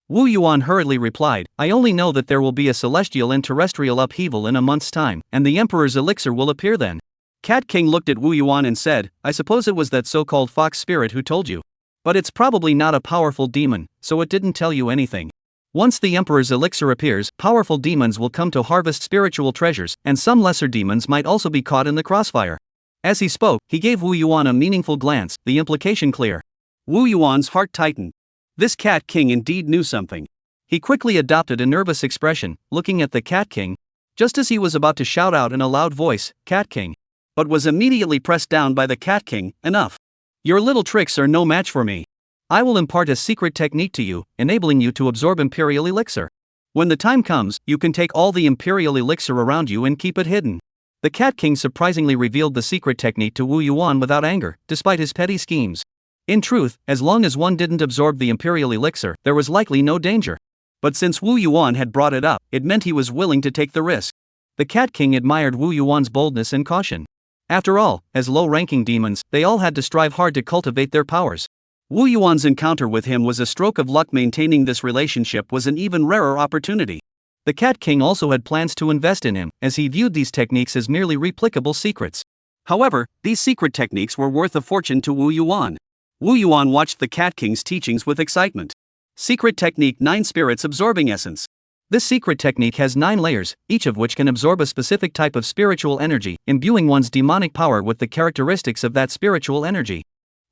Wu Yuan hurriedly replied, I only know that there will be a celestial and terrestrial upheaval in a month's time, and the Emperor's elixir will appear then. Cat King looked at Wu Yuan and said, I suppose it was that so-called fox spirit who told you. But it's probably not a powerful demon, so it didn't tell you anything. Once the Emperor's elixir appears, powerful demons will come to harvest spiritual treasures, and some lesser demons might also be caught in the crossfire. As he spoke, he gave Wu Yuan a meaningful glance, the implication clear. Wu Yuan's heart tightened. This Cat King indeed knew something. He quickly adopted a nervous expression, looking at the Cat King, just as he was about to shout out in a loud voice, Cat King. But was immediately pressed down by the Cat King, enough. Your little tricks are no match for me. I will impart a secret technique to you, enabling you to absorb Imperial Elixir. When the time comes, you can take all the Imperial Elixir around you and keep it hidden. The Cat King surprisingly revealed the secret technique to Wu Yuan without anger, despite his petty schemes. In truth, as long as one didn't absorb the Imperial Elixir, there was likely no danger. But since Wu Yuan had brought it up, it meant he was willing to take the risk. The Cat King admired Wu Yuan's boldness and caution. After all, as low-ranking demons, they all had to strive hard to cultivate their powers. Wu Yuan's encounter with him was a stroke of luck. Maintaining this relationship was an even rarer opportunity. The Cat King also had plans to invest in him, as he viewed these techniques as merely replicable secrets. However, these secret techniques were worth a fortune to Wu Yuan. Wu Yuan watched the Cat King's teachings with excitement. Secret Technique 9 Spirits Absorbing Essence. This secret technique has 9 layers, each of which can absorb a specific type of spiritual energy, imbuing one's demonic power with the characteristics of that spiritual energy.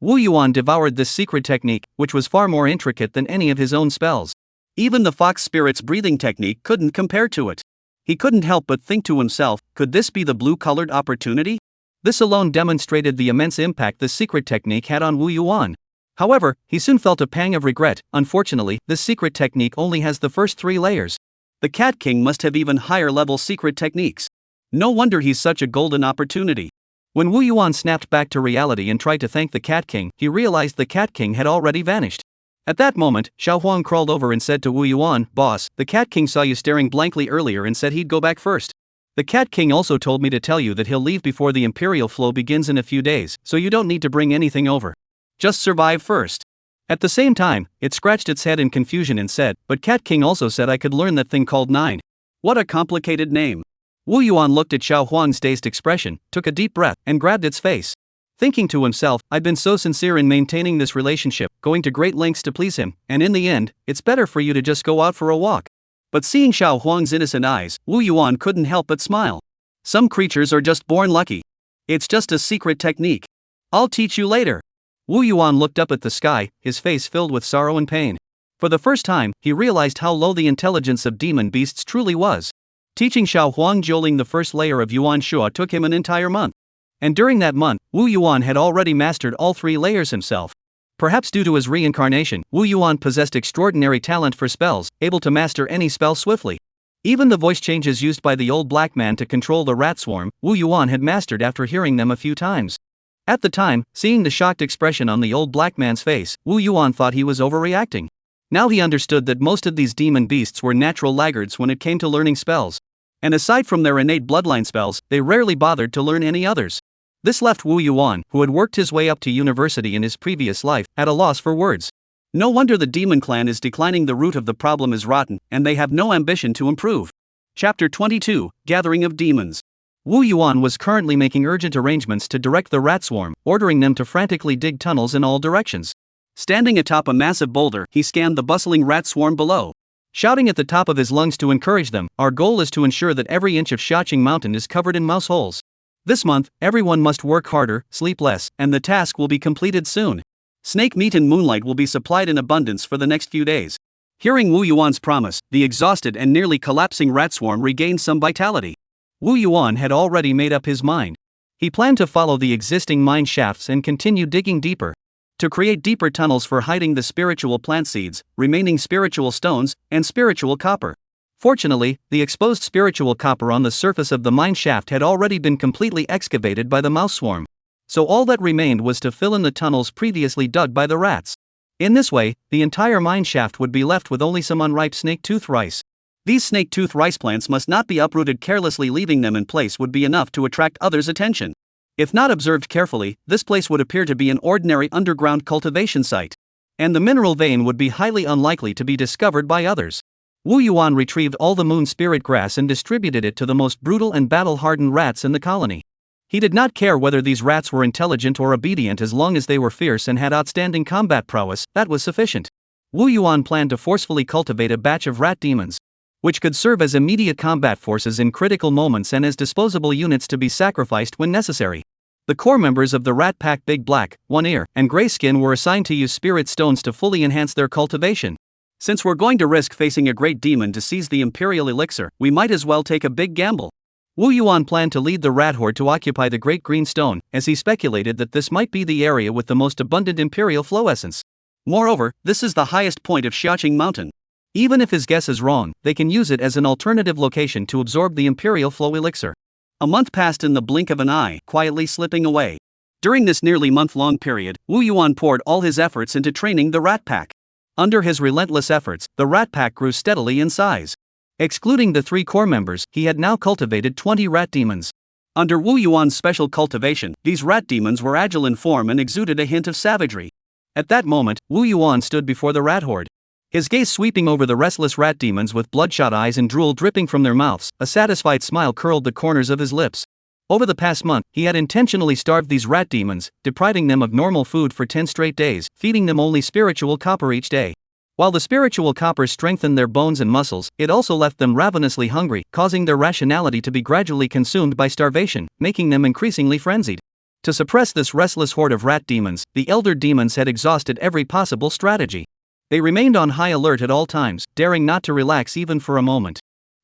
Wu Yuan devoured this secret technique, which was far more intricate than any of his own spells. Even the fox spirit's breathing technique couldn't compare to it. He couldn't help but think to himself, could this be the blue-colored opportunity? This alone demonstrated the immense impact the secret technique had on Wu Yuan. However, he soon felt a pang of regret. Unfortunately, this secret technique only has the first 3 layers. The Cat King must have even higher-level secret techniques. No wonder he's such a golden opportunity. When Wu Yuan snapped back to reality and tried to thank the Cat King, he realized the Cat King had already vanished. At that moment, Xiaoing crawled over and said to Wu Yuan, Boss, the Cat King saw you staring blankly earlier and said he'd go back first. The Cat King also told me to tell you that he'll leave before the Imperial flow begins in a few days, so you don't need to bring anything over. Just survive first. At the same time, it scratched its head in confusion and said, but Cat King also said I could learn that thing called 9. What a complicated name. Wu Yuan looked at Xiaoing's dazed expression, took a deep breath, and grabbed its face. Thinking to himself, I've been so sincere in maintaining this relationship, going to great lengths to please him, and in the end, it's better for you to just go out for a walk. But seeing Xiaoing's innocent eyes, Wu Yuan couldn't help but smile. Some creatures are just born lucky. It's just a secret technique. I'll teach you later. Wu Yuan looked up at the sky, his face filled with sorrow and pain. For the first time, he realized how low the intelligence of demon beasts truly was. Teaching Xiaoing Zhouling the first layer of Yuan Shua took him an entire month. And during that month, Wu Yuan had already mastered all 3 layers himself. Perhaps due to his reincarnation, Wu Yuan possessed extraordinary talent for spells, able to master any spell swiftly. Even the voice changes used by the old black man to control the rat swarm, Wu Yuan had mastered after hearing them a few times. At the time, seeing the shocked expression on the old black man's face, Wu Yuan thought he was overreacting. Now he understood that most of these demon beasts were natural laggards when it came to learning spells. And aside from their innate bloodline spells, they rarely bothered to learn any others. This left Wu Yuan, who had worked his way up to university in his previous life, at a loss for words. No wonder the demon clan is declining. The root of the problem is rotten, and they have no ambition to improve. Chapter 22, Gathering of Demons. Wu Yuan was currently making urgent arrangements to direct the rat swarm, ordering them to frantically dig tunnels in all directions. Standing atop a massive boulder, he scanned the bustling rat swarm below. Shouting at the top of his lungs to encourage them, our goal is to ensure that every inch of Xiaoqing Mountain is covered in mouse holes. This month, everyone must work harder, sleep less, and the task will be completed soon. Snake meat and moonlight will be supplied in abundance for the next few days. Hearing Wu Yuan's promise, the exhausted and nearly collapsing rat swarm regained some vitality. Wu Yuan had already made up his mind. He planned to follow the existing mine shafts and continue digging deeper. To create deeper tunnels for hiding the spiritual plant seeds, remaining spiritual stones, and spiritual copper. Fortunately, the exposed spiritual copper on the surface of the mine shaft had already been completely excavated by the mouse swarm. So all that remained was to fill in the tunnels previously dug by the rats. In this way, the entire mine shaft would be left with only some unripe snake-tooth rice. These snake-tooth rice plants must not be uprooted carelessly. Leaving them in place would be enough to attract others' attention. If not observed carefully, this place would appear to be an ordinary underground cultivation site. and the mineral vein would be highly unlikely to be discovered by others. Wu Yuan retrieved all the moon spirit grass and distributed it to the most brutal and battle-hardened rats in the colony. He did not care whether these rats were intelligent or obedient as long as they were fierce and had outstanding combat prowess, that was sufficient. Wu Yuan planned to forcefully cultivate a batch of rat demons, which could serve as immediate combat forces in critical moments and as disposable units to be sacrificed when necessary. The core members of the rat pack Big Black, One Ear, and Gray Skin were assigned to use spirit stones to fully enhance their cultivation. Since we're going to risk facing a great demon to seize the Imperial Elixir, we might as well take a big gamble. Wu Yuan planned to lead the rat horde to occupy the Great Green Stone, as he speculated that this might be the area with the most abundant Imperial flow essence. Moreover, this is the highest point of Xiaoing Mountain. Even if his guess is wrong, they can use it as an alternative location to absorb the Imperial flow elixir. A month passed in the blink of an eye, quietly slipping away. During this nearly month-long period, Wu Yuan poured all his efforts into training the rat pack. Under his relentless efforts, the rat pack grew steadily in size. Excluding the 3 core members, he had now cultivated 20 rat demons. Under Wu Yuan's special cultivation, these rat demons were agile in form and exuded a hint of savagery. At that moment, Wu Yuan stood before the rat horde. His gaze sweeping over the restless rat demons with bloodshot eyes and drool dripping from their mouths, a satisfied smile curled the corners of his lips. Over the past month, he had intentionally starved these rat demons, depriving them of normal food for 10 straight days, feeding them only spiritual copper each day. While the spiritual copper strengthened their bones and muscles, it also left them ravenously hungry, causing their rationality to be gradually consumed by starvation, making them increasingly frenzied. To suppress this restless horde of rat demons, the elder demons had exhausted every possible strategy. They remained on high alert at all times, daring not to relax even for a moment.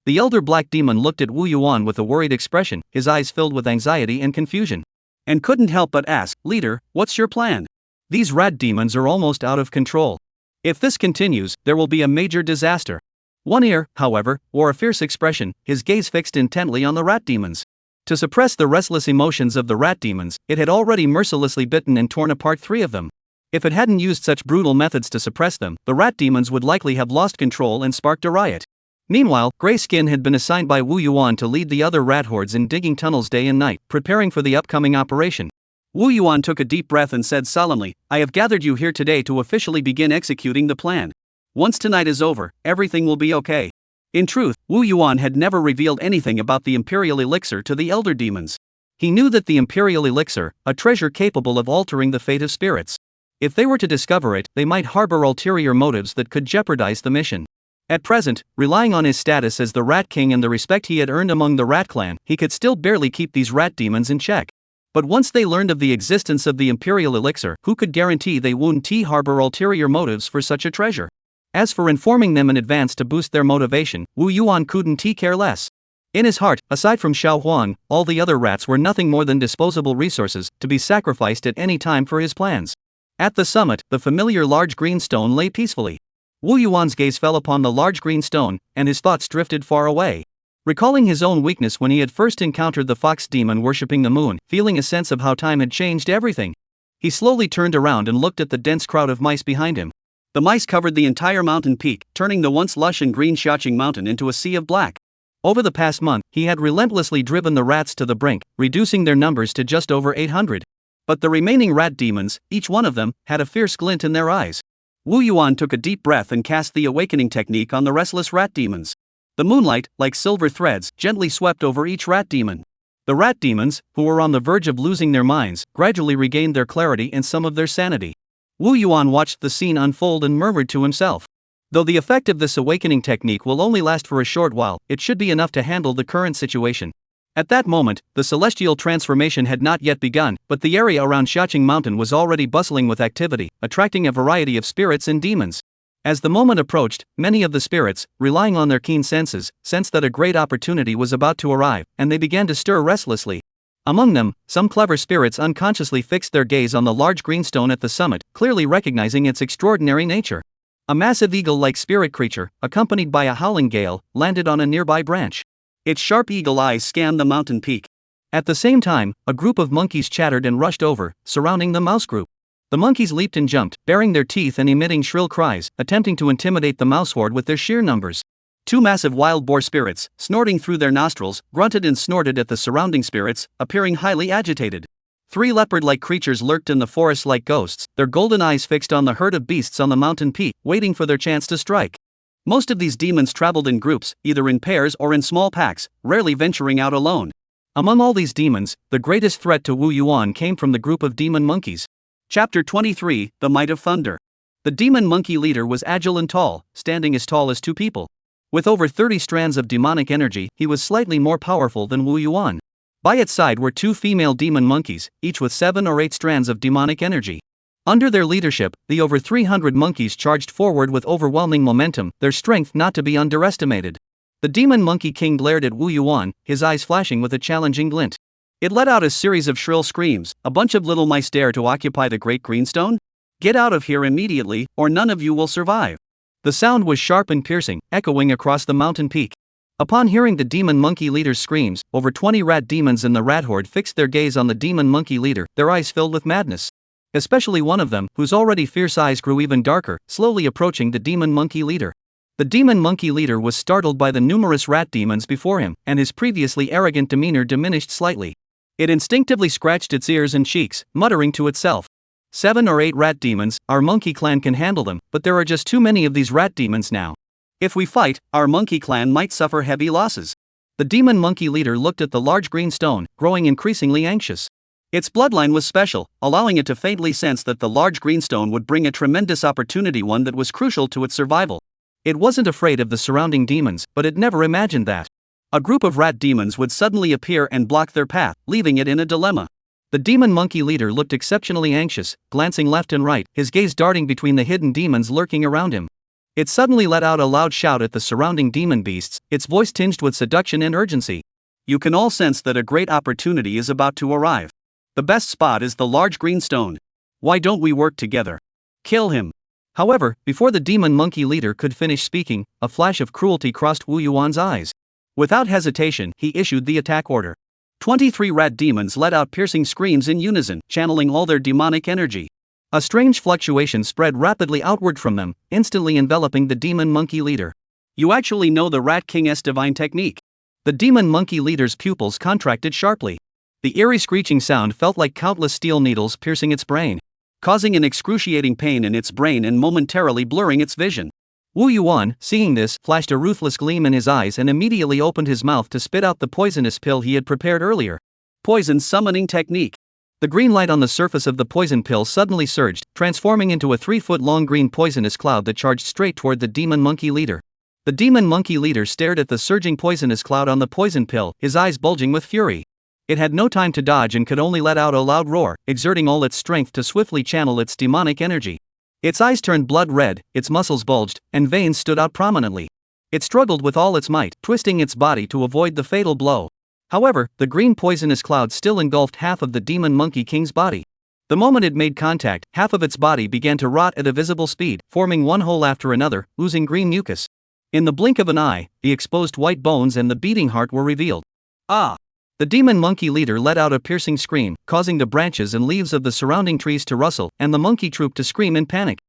The elder black demon looked at Wu Yuan with a worried expression, his eyes filled with anxiety and confusion, and couldn't help but ask, "Leader, what's your plan? These rat demons are almost out of control. If this continues, there will be a major disaster." One Ear, however, wore a fierce expression, his gaze fixed intently on the rat demons. To suppress the restless emotions of the rat demons, it had already mercilessly bitten and torn apart 3 of them. If it hadn't used such brutal methods to suppress them, the rat demons would likely have lost control and sparked a riot. Meanwhile, Gray Skin had been assigned by Wu Yuan to lead the other rat hordes in digging tunnels day and night, preparing for the upcoming operation. Wu Yuan took a deep breath and said solemnly, "I have gathered you here today to officially begin executing the plan. Once tonight is over, everything will be okay." In truth, Wu Yuan had never revealed anything about the Imperial Elixir to the elder demons. He knew that the Imperial Elixir, a treasure capable of altering the fate of spirits. If they were to discover it, they might harbor ulterior motives that could jeopardize the mission. At present, relying on his status as the Rat King and the respect he had earned among the Rat Clan, he could still barely keep these rat demons in check. But once they learned of the existence of the Imperial Elixir, who could guarantee they wouldn't harbor ulterior motives for such a treasure? As for informing them in advance to boost their motivation, Wu Yuan couldn't care less. In his heart, aside from Xiao Huang, all the other rats were nothing more than disposable resources, to be sacrificed at any time for his plans. At the summit, the familiar large green stone lay peacefully. Wu Yuan's gaze fell upon the large green stone, and his thoughts drifted far away. Recalling his own weakness when he had first encountered the fox demon worshipping the moon, feeling a sense of how time had changed everything, he slowly turned around and looked at the dense crowd of mice behind him. The mice covered the entire mountain peak, turning the once lush and green Xiaoing Mountain into a sea of black. Over the past month, he had relentlessly driven the rats to the brink, reducing their numbers to just over 800. But the remaining rat demons, each one of them, had a fierce glint in their eyes. Wu Yuan took a deep breath and cast the awakening technique on the restless rat demons. The moonlight, like silver threads, gently swept over each rat demon. The rat demons, who were on the verge of losing their minds, gradually regained their clarity and some of their sanity. Wu Yuan watched the scene unfold and murmured to himself, "Though the effect of this awakening technique will only last for a short while, it should be enough to handle the current situation." At that moment, the celestial transformation had not yet begun, but the area around Xiaoing Mountain was already bustling with activity, attracting a variety of spirits and demons. As the moment approached, many of the spirits, relying on their keen senses, sensed that a great opportunity was about to arrive, and they began to stir restlessly. Among them, some clever spirits unconsciously fixed their gaze on the large green stone at the summit, clearly recognizing its extraordinary nature. A massive eagle-like spirit creature, accompanied by a howling gale, landed on a nearby branch. Its sharp eagle eyes scanned the mountain peak. At the same time, a group of monkeys chattered and rushed over, surrounding the mouse group. The monkeys leaped and jumped, baring their teeth and emitting shrill cries, attempting to intimidate the mouse horde with their sheer numbers. 2 massive wild boar spirits, snorting through their nostrils, grunted and snorted at the surrounding spirits, appearing highly agitated. 3 leopard-like creatures lurked in the forest like ghosts, their golden eyes fixed on the herd of beasts on the mountain peak, waiting for their chance to strike. Most of these demons traveled in groups, either in pairs or in small packs, rarely venturing out alone. Among all these demons, the greatest threat to Wu Yuan came from the group of demon monkeys. Chapter 23, The Might of Thunder. The demon monkey leader was agile and tall, standing as tall as 2 people. With over 30 strands of demonic energy, he was slightly more powerful than Wu Yuan. By its side were 2 female demon monkeys, each with 7 or 8 strands of demonic energy. Under their leadership, the over 300 monkeys charged forward with overwhelming momentum, their strength not to be underestimated. The demon monkey king glared at Wu Yuan, his eyes flashing with a challenging glint. It let out a series of shrill screams. A bunch of little mice dare to occupy the great greenstone? Get out of here immediately, or none of you will survive. The sound was sharp and piercing, echoing across the mountain peak. Upon hearing the demon monkey leader's screams, over 20 rat demons in the rat horde fixed their gaze on the demon monkey leader, their eyes filled with madness. Especially one of them, whose already fierce eyes grew even darker, slowly approaching the demon monkey leader. The demon monkey leader was startled by the numerous rat demons before him, and his previously arrogant demeanor diminished slightly. It instinctively scratched its ears and cheeks, muttering to itself. 7 or 8 rat demons, our monkey clan can handle them, but there are just too many of these rat demons now. If we fight, our monkey clan might suffer heavy losses. The demon monkey leader looked at the large green stone, growing increasingly anxious. Its bloodline was special, allowing it to faintly sense that the large green stone would bring a tremendous opportunity, one that was crucial to its survival. It wasn't afraid of the surrounding demons, but it never imagined that a group of rat demons would suddenly appear and block their path, leaving it in a dilemma. The demon monkey leader looked exceptionally anxious, glancing left and right, his gaze darting between the hidden demons lurking around him. It suddenly let out a loud shout at the surrounding demon beasts, its voice tinged with seduction and urgency. You can all sense that a great opportunity is about to arrive. The best spot is the large green stone. Why don't we work together? Kill him. However, before the demon monkey leader could finish speaking, a flash of cruelty crossed Wu Yuan's eyes. Without hesitation, he issued the attack order. 23 rat demons let out piercing screams in unison, channeling all their demonic energy. A strange fluctuation spread rapidly outward from them, instantly enveloping the demon monkey leader. You actually know the Rat King's divine technique. The demon monkey leader's pupils contracted sharply. The eerie screeching sound felt like countless steel needles piercing its brain, causing an excruciating pain in its brain and momentarily blurring its vision. Wu Yuan, seeing this, flashed a ruthless gleam in his eyes and immediately opened his mouth to spit out the poisonous pill he had prepared earlier. Poison summoning technique. The green light on the surface of the poison pill suddenly surged, transforming into a 3-foot-long green poisonous cloud that charged straight toward the demon monkey leader. The demon monkey leader stared at the surging poisonous cloud on the poison pill, his eyes bulging with fury. It had no time to dodge and could only let out a loud roar, exerting all its strength to swiftly channel its demonic energy. Its eyes turned blood red, its muscles bulged, and veins stood out prominently. It struggled with all its might, twisting its body to avoid the fatal blow. However, the green poisonous cloud still engulfed half of the demon monkey king's body. The moment it made contact, half of its body began to rot at a visible speed, forming one hole after another, oozing green mucus. In the blink of an eye, the exposed white bones and the beating heart were revealed. Ah! The demon monkey leader let out a piercing scream, causing the branches and leaves of the surrounding trees to rustle, and the monkey troop to scream in panic.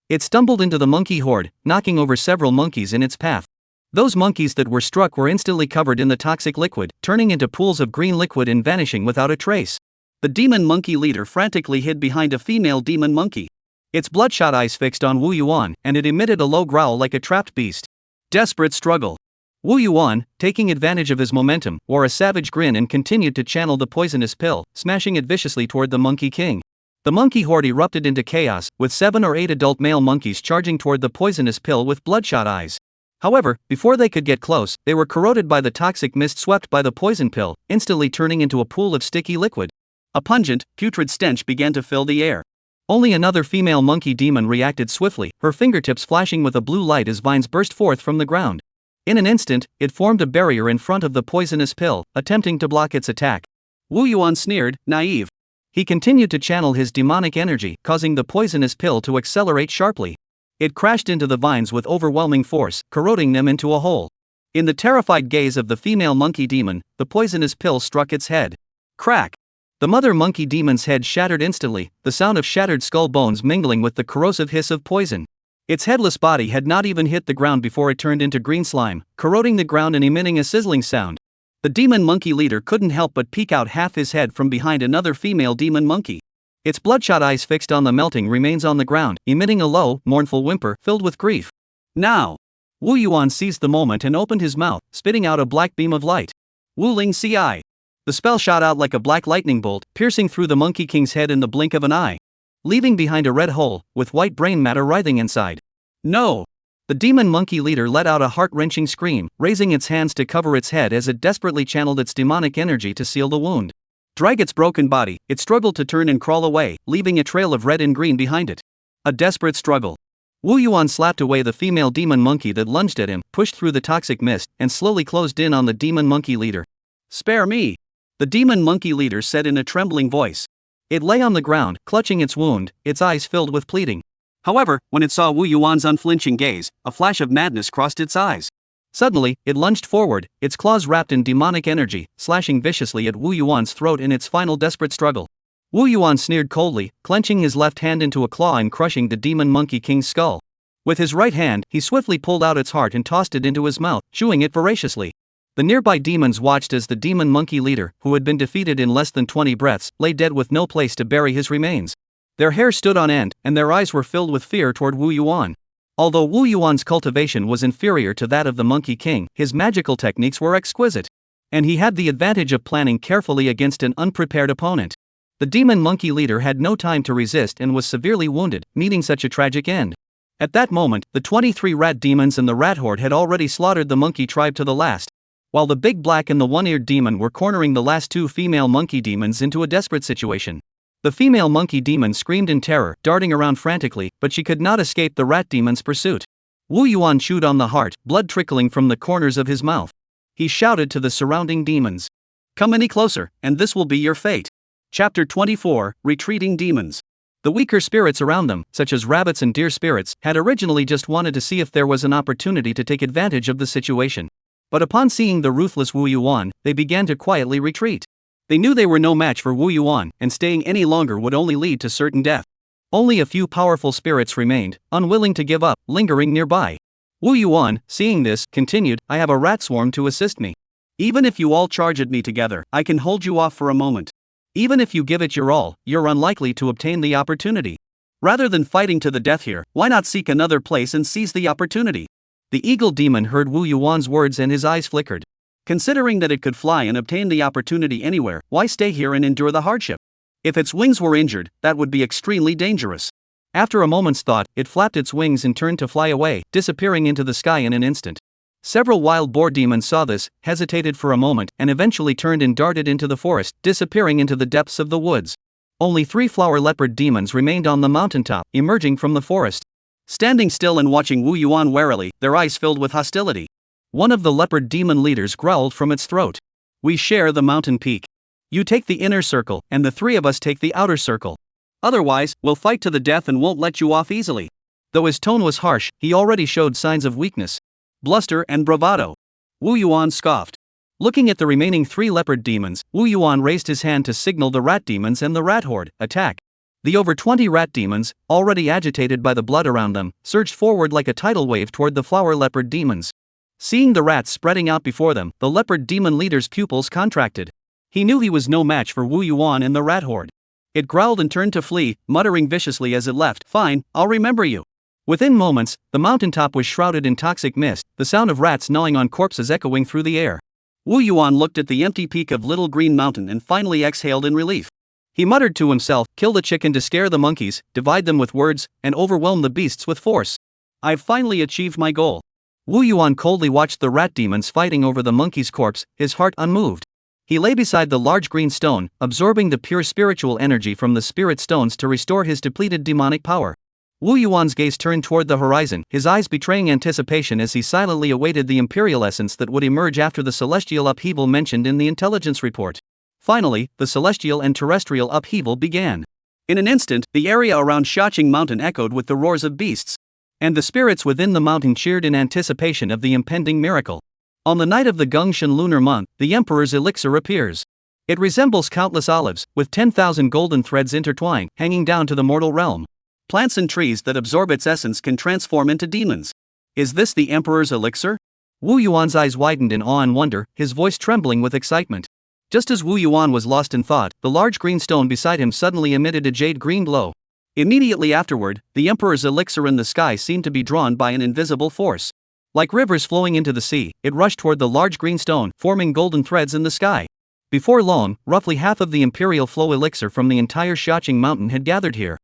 It stumbled into the monkey horde, knocking over several monkeys in its path. Those monkeys that were struck were instantly covered in the toxic liquid, turning into pools of green liquid and vanishing without a trace. The demon monkey leader frantically hid behind a female demon monkey. Its bloodshot eyes fixed on Wu Yuan, and it emitted a low growl like a trapped beast. Desperate struggle. Wu Yuan, taking advantage of his momentum, wore a savage grin and continued to channel the poisonous pill, smashing it viciously toward the monkey king. The monkey horde erupted into chaos, with 7 or 8 adult male monkeys charging toward the poisonous pill with bloodshot eyes. However, before they could get close, they were corroded by the toxic mist swept by the poison pill, instantly turning into a pool of sticky liquid. A pungent, putrid stench began to fill the air. Only another female monkey demon reacted swiftly, her fingertips flashing with a blue light as vines burst forth from the ground. In an instant, it formed a barrier in front of the poisonous pill, attempting to block its attack. Wu Yuan sneered, naive. He continued to channel his demonic energy, causing the poisonous pill to accelerate sharply. It crashed into the vines with overwhelming force, corroding them into a hole. In the terrified gaze of the female monkey demon, the poisonous pill struck its head. Crack! The mother monkey demon's head shattered instantly, the sound of shattered skull bones mingling with the corrosive hiss of poison. Its headless body had not even hit the ground before it turned into green slime, corroding the ground and emitting a sizzling sound. The demon monkey leader couldn't help but peek out half his head from behind another female demon monkey. Its bloodshot eyes fixed on the melting remains on the ground, emitting a low, mournful whimper filled with grief. Now! Wu Yuan seized the moment and opened his mouth, spitting out a black beam of light. Wu Ling Ci. The spell shot out like a black lightning bolt, piercing through the Monkey King's head in the blink of an eye, leaving behind a red hole, with white brain matter writhing inside. No! The demon monkey leader let out a heart-wrenching scream, raising its hands to cover its head as it desperately channeled its demonic energy to seal the wound. Drag its broken body, it struggled to turn and crawl away, leaving a trail of red and green behind it. A desperate struggle. Wu Yuan slapped away the female demon monkey that lunged at him, pushed through the toxic mist, and slowly closed in on the demon monkey leader. Spare me! The demon monkey leader said in a trembling voice. It lay on the ground, clutching its wound, its eyes filled with pleading. However, when it saw Wu Yuan's unflinching gaze, a flash of madness crossed its eyes. Suddenly, it lunged forward, its claws wrapped in demonic energy, slashing viciously at Wu Yuan's throat in its final desperate struggle. Wu Yuan sneered coldly, clenching his left hand into a claw and crushing the demon monkey king's skull. With his right hand, he swiftly pulled out its heart and tossed it into his mouth, chewing it voraciously. The nearby demons watched as the demon monkey leader, who had been defeated in less than 20 breaths, lay dead with no place to bury his remains. Their hair stood on end, and their eyes were filled with fear toward Wu Yuan. Although Wu Yuan's cultivation was inferior to that of the Monkey King, his magical techniques were exquisite. And he had the advantage of planning carefully against an unprepared opponent. The demon monkey leader had no time to resist and was severely wounded, meeting such a tragic end. At that moment, the 23 rat demons and the rat horde had already slaughtered the monkey tribe to the last, while the big black and the one-eared demon were cornering the last 2 female monkey demons into a desperate situation. The female monkey demon screamed in terror, darting around frantically, but she could not escape the rat demon's pursuit. Wu Yuan chewed on the heart, blood trickling from the corners of his mouth. He shouted to the surrounding demons. Come any closer, and this will be your fate. Chapter 24, Retreating Demons. The weaker spirits around them, such as rabbits and deer spirits, had originally just wanted to see if there was an opportunity to take advantage of the situation. But upon seeing the ruthless Wu Yuan, they began to quietly retreat. They knew they were no match for Wu Yuan, and staying any longer would only lead to certain death. Only a few powerful spirits remained, unwilling to give up, lingering nearby. Wu Yuan, seeing this, continued, I have a rat swarm to assist me. Even if you all charge at me together, I can hold you off for a moment. Even if you give it your all, you're unlikely to obtain the opportunity. Rather than fighting to the death here, why not seek another place and seize the opportunity? The eagle demon heard Wu Yuan's words and his eyes flickered. Considering that it could fly and obtain the opportunity anywhere, why stay here and endure the hardship? If its wings were injured, that would be extremely dangerous. After a moment's thought, it flapped its wings and turned to fly away, disappearing into the sky in an instant. Several wild boar demons saw this, hesitated for a moment, and eventually turned and darted into the forest, disappearing into the depths of the woods. Only 3 flower leopard demons remained on the mountaintop, emerging from the forest. Standing still and watching Wu Yuan warily, their eyes filled with hostility. One of the leopard demon leaders growled from its throat. We share the mountain peak. You take the inner circle, and the 3 of us take the outer circle. Otherwise, we'll fight to the death and won't let you off easily. Though his tone was harsh, he already showed signs of weakness, bluster and bravado. Wu Yuan scoffed. Looking at the remaining 3 leopard demons, Wu Yuan raised his hand to signal the rat demons and the rat horde, attack. The over 20 rat demons, already agitated by the blood around them, surged forward like a tidal wave toward the flower leopard demons. Seeing the rats spreading out before them, the leopard demon leader's pupils contracted. He knew he was no match for Wu Yuan and the rat horde. It growled and turned to flee, muttering viciously as it left, Fine, I'll remember you. Within moments, the mountaintop was shrouded in toxic mist, the sound of rats gnawing on corpses echoing through the air. Wu Yuan looked at the empty peak of Little Green Mountain and finally exhaled in relief. He muttered to himself, kill the chicken to scare the monkeys, divide them with words, and overwhelm the beasts with force. I've finally achieved my goal. Wu Yuan coldly watched the rat demons fighting over the monkey's corpse, his heart unmoved. He lay beside the large green stone, absorbing the pure spiritual energy from the spirit stones to restore his depleted demonic power. Wu Yuan's gaze turned toward the horizon, his eyes betraying anticipation as he silently awaited the imperial essence that would emerge after the celestial upheaval mentioned in the intelligence report. Finally, the celestial and terrestrial upheaval began. In an instant, the area around Xiaoing Mountain echoed with the roars of beasts. And the spirits within the mountain cheered in anticipation of the impending miracle. On the night of the Gongxian lunar month, the Emperor's elixir appears. It resembles countless olives, with 10,000 golden threads intertwined, hanging down to the mortal realm. Plants and trees that absorb its essence can transform into demons. Is this the Emperor's elixir? Wu Yuan's eyes widened in awe and wonder, his voice trembling with excitement. Just as Wu Yuan was lost in thought, the large green stone beside him suddenly emitted a jade-green glow. Immediately afterward, the Emperor's elixir in the sky seemed to be drawn by an invisible force. Like rivers flowing into the sea, it rushed toward the large green stone, forming golden threads in the sky. Before long, roughly half of the Imperial Flow elixir from the entire Xiaoqing mountain had gathered here.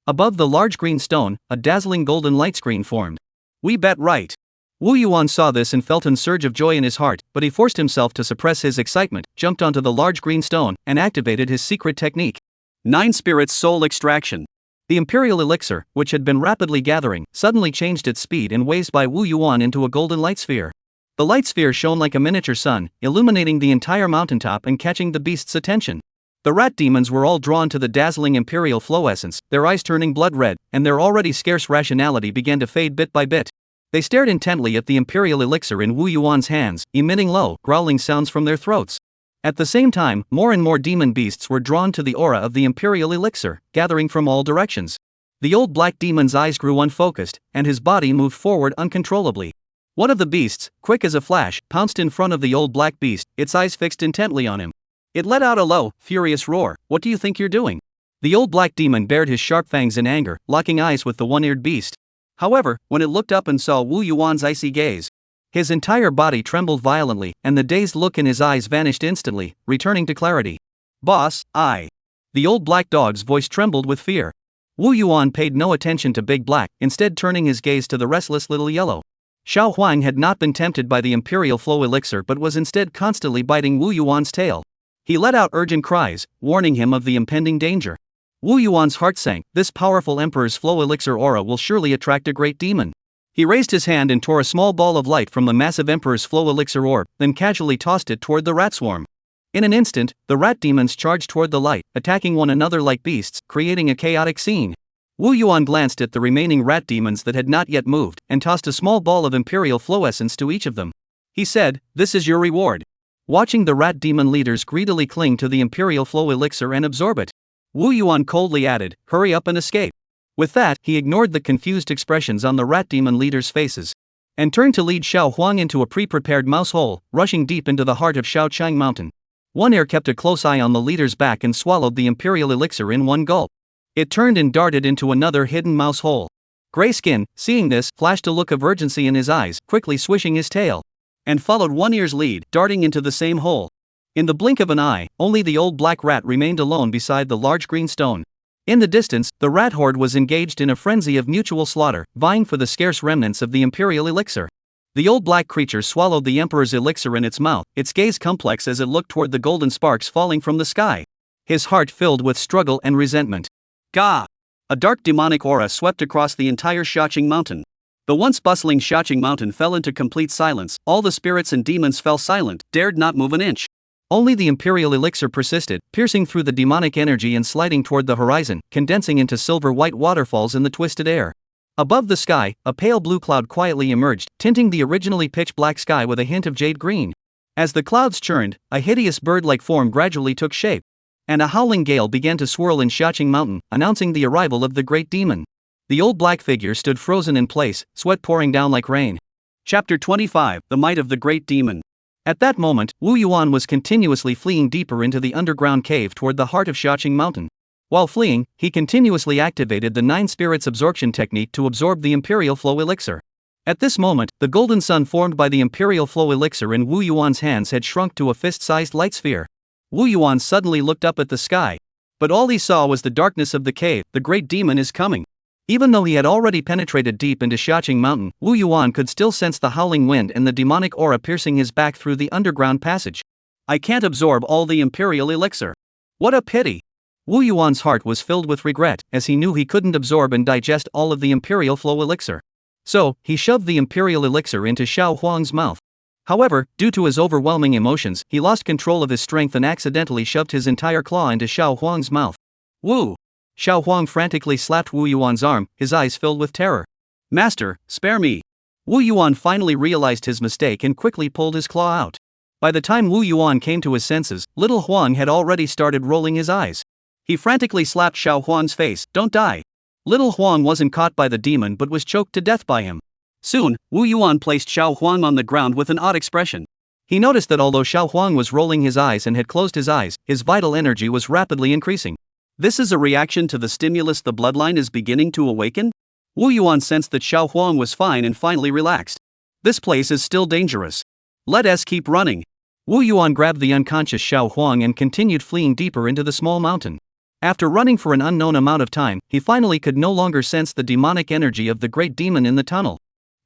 Above the large green stone, a dazzling golden light screen formed. We bet right. Wu Yuan saw this and felt a surge of joy in his heart, but he forced himself to suppress his excitement, jumped onto the large green stone, and activated his secret technique. 9 Spirits Soul Extraction. The Imperial Elixir, which had been rapidly gathering, suddenly changed its speed and was by Wu Yuan into a golden light sphere. The light sphere shone like a miniature sun, illuminating the entire mountaintop and catching the beast's attention. The rat demons were all drawn to the dazzling Imperial Flow essence, their eyes turning blood red, and their already scarce rationality began to fade bit by bit. They stared intently at the Imperial Elixir in Wu Yuan's hands, emitting low, growling sounds from their throats. At the same time, more and more demon beasts were drawn to the aura of the Imperial Elixir, gathering from all directions. The old black demon's eyes grew unfocused, and his body moved forward uncontrollably. One of the beasts, quick as a flash, pounced in front of the old black beast, its eyes fixed intently on him. It let out a low, furious roar. "What do you think you're doing?" The old black demon bared his sharp fangs in anger, locking eyes with the one-eared beast. However, when it looked up and saw Wu Yuan's icy gaze, his entire body trembled violently, and the dazed look in his eyes vanished instantly, returning to clarity. "Boss, I." The old black dog's voice trembled with fear. Wu Yuan paid no attention to Big Black, instead turning his gaze to the restless little yellow. Xiao Huang had not been tempted by the Imperial Flow elixir but was instead constantly biting Wu Yuan's tail. He let out urgent cries, warning him of the impending danger. Wu Yuan's heart sank. This powerful Emperor's Flow elixir aura will surely attract a great demon. He raised his hand and tore a small ball of light from the massive Emperor's Flow elixir orb, then casually tossed it toward the rat swarm. In an instant, the rat demons charged toward the light, attacking one another like beasts, creating a chaotic scene. Wu Yuan glanced at the remaining rat demons that had not yet moved, and tossed a small ball of Imperial Flow essence to each of them. He said, "This is your reward." Watching the rat demon leaders greedily cling to the Imperial Flow elixir and absorb it, Wu Yuan coldly added, "Hurry up and escape." With that, he ignored the confused expressions on the rat demon leaders' faces, and turned to lead Xiao Huang into a pre-prepared mouse hole, rushing deep into the heart of Xiaoqing Mountain. One ear kept a close eye on the leader's back and swallowed the Imperial elixir in one gulp. It turned and darted into another hidden mouse hole. Grayskin, seeing this, flashed a look of urgency in his eyes, quickly swishing his tail, and followed One Ear's lead, darting into the same hole. In the blink of an eye, only the old black rat remained alone beside the large green stone. In the distance, the rat horde was engaged in a frenzy of mutual slaughter, vying for the scarce remnants of the Imperial elixir. The old black creature swallowed the Emperor's elixir in its mouth, its gaze complex as it looked toward the golden sparks falling from the sky. His heart filled with struggle and resentment. Gah! A dark demonic aura swept across the entire Xiaoqing Mountain. The once bustling Xiaoqing Mountain fell into complete silence. All the spirits and demons fell silent, dared not move an inch. Only the Imperial elixir persisted, piercing through the demonic energy and sliding toward the horizon, condensing into silver-white waterfalls in the twisted air. Above the sky, a pale blue cloud quietly emerged, tinting the originally pitch-black sky with a hint of jade green. As the clouds churned, a hideous bird-like form gradually took shape, and a howling gale began to swirl in Xiaoqing Mountain, announcing the arrival of the great demon. The old black figure stood frozen in place, sweat pouring down like rain. Chapter 25: The Might of the Great Demon. At that moment, Wu Yuan was continuously fleeing deeper into the underground cave toward the heart of Xiaoqing Mountain. While fleeing, he continuously activated the 9 spirits absorption technique to absorb the Imperial Flow elixir. At this moment, the golden sun formed by the Imperial Flow elixir in Wu Yuan's hands had shrunk to a fist-sized light sphere. Wu Yuan suddenly looked up at the sky, but all he saw was the darkness of the cave. The great demon is coming. Even though he had already penetrated deep into Xiaoqing Mountain, Wu Yuan could still sense the howling wind and the demonic aura piercing his back through the underground passage. I can't absorb all the Imperial elixir. What a pity! Wu Yuan's heart was filled with regret, as he knew he couldn't absorb and digest all of the Imperial Flow elixir. So, he shoved the Imperial elixir into Xiao Huang's mouth. However, due to his overwhelming emotions, he lost control of his strength and accidentally shoved his entire claw into Xiao Huang's mouth. Wu! Xiao Huang frantically slapped Wu Yuan's arm, his eyes filled with terror. "Master, spare me!" Wu Yuan finally realized his mistake and quickly pulled his claw out. By the time Wu Yuan came to his senses, little Huang had already started rolling his eyes. He frantically slapped Xiao Huang's face. "Don't die!" Little Huang wasn't caught by the demon but was choked to death by him. Soon, Wu Yuan placed Xiao Huang on the ground with an odd expression. He noticed that although Xiao Huang was rolling his eyes and had closed his eyes, his vital energy was rapidly increasing. This is a reaction to the stimulus the bloodline is beginning to awaken? Wu Yuan sensed that Xiao Huang was fine and finally relaxed. This place is still dangerous. Let us keep running. Wu Yuan grabbed the unconscious Xiao Huang and continued fleeing deeper into the small mountain. After running for an unknown amount of time, he finally could no longer sense the demonic energy of the great demon in the tunnel.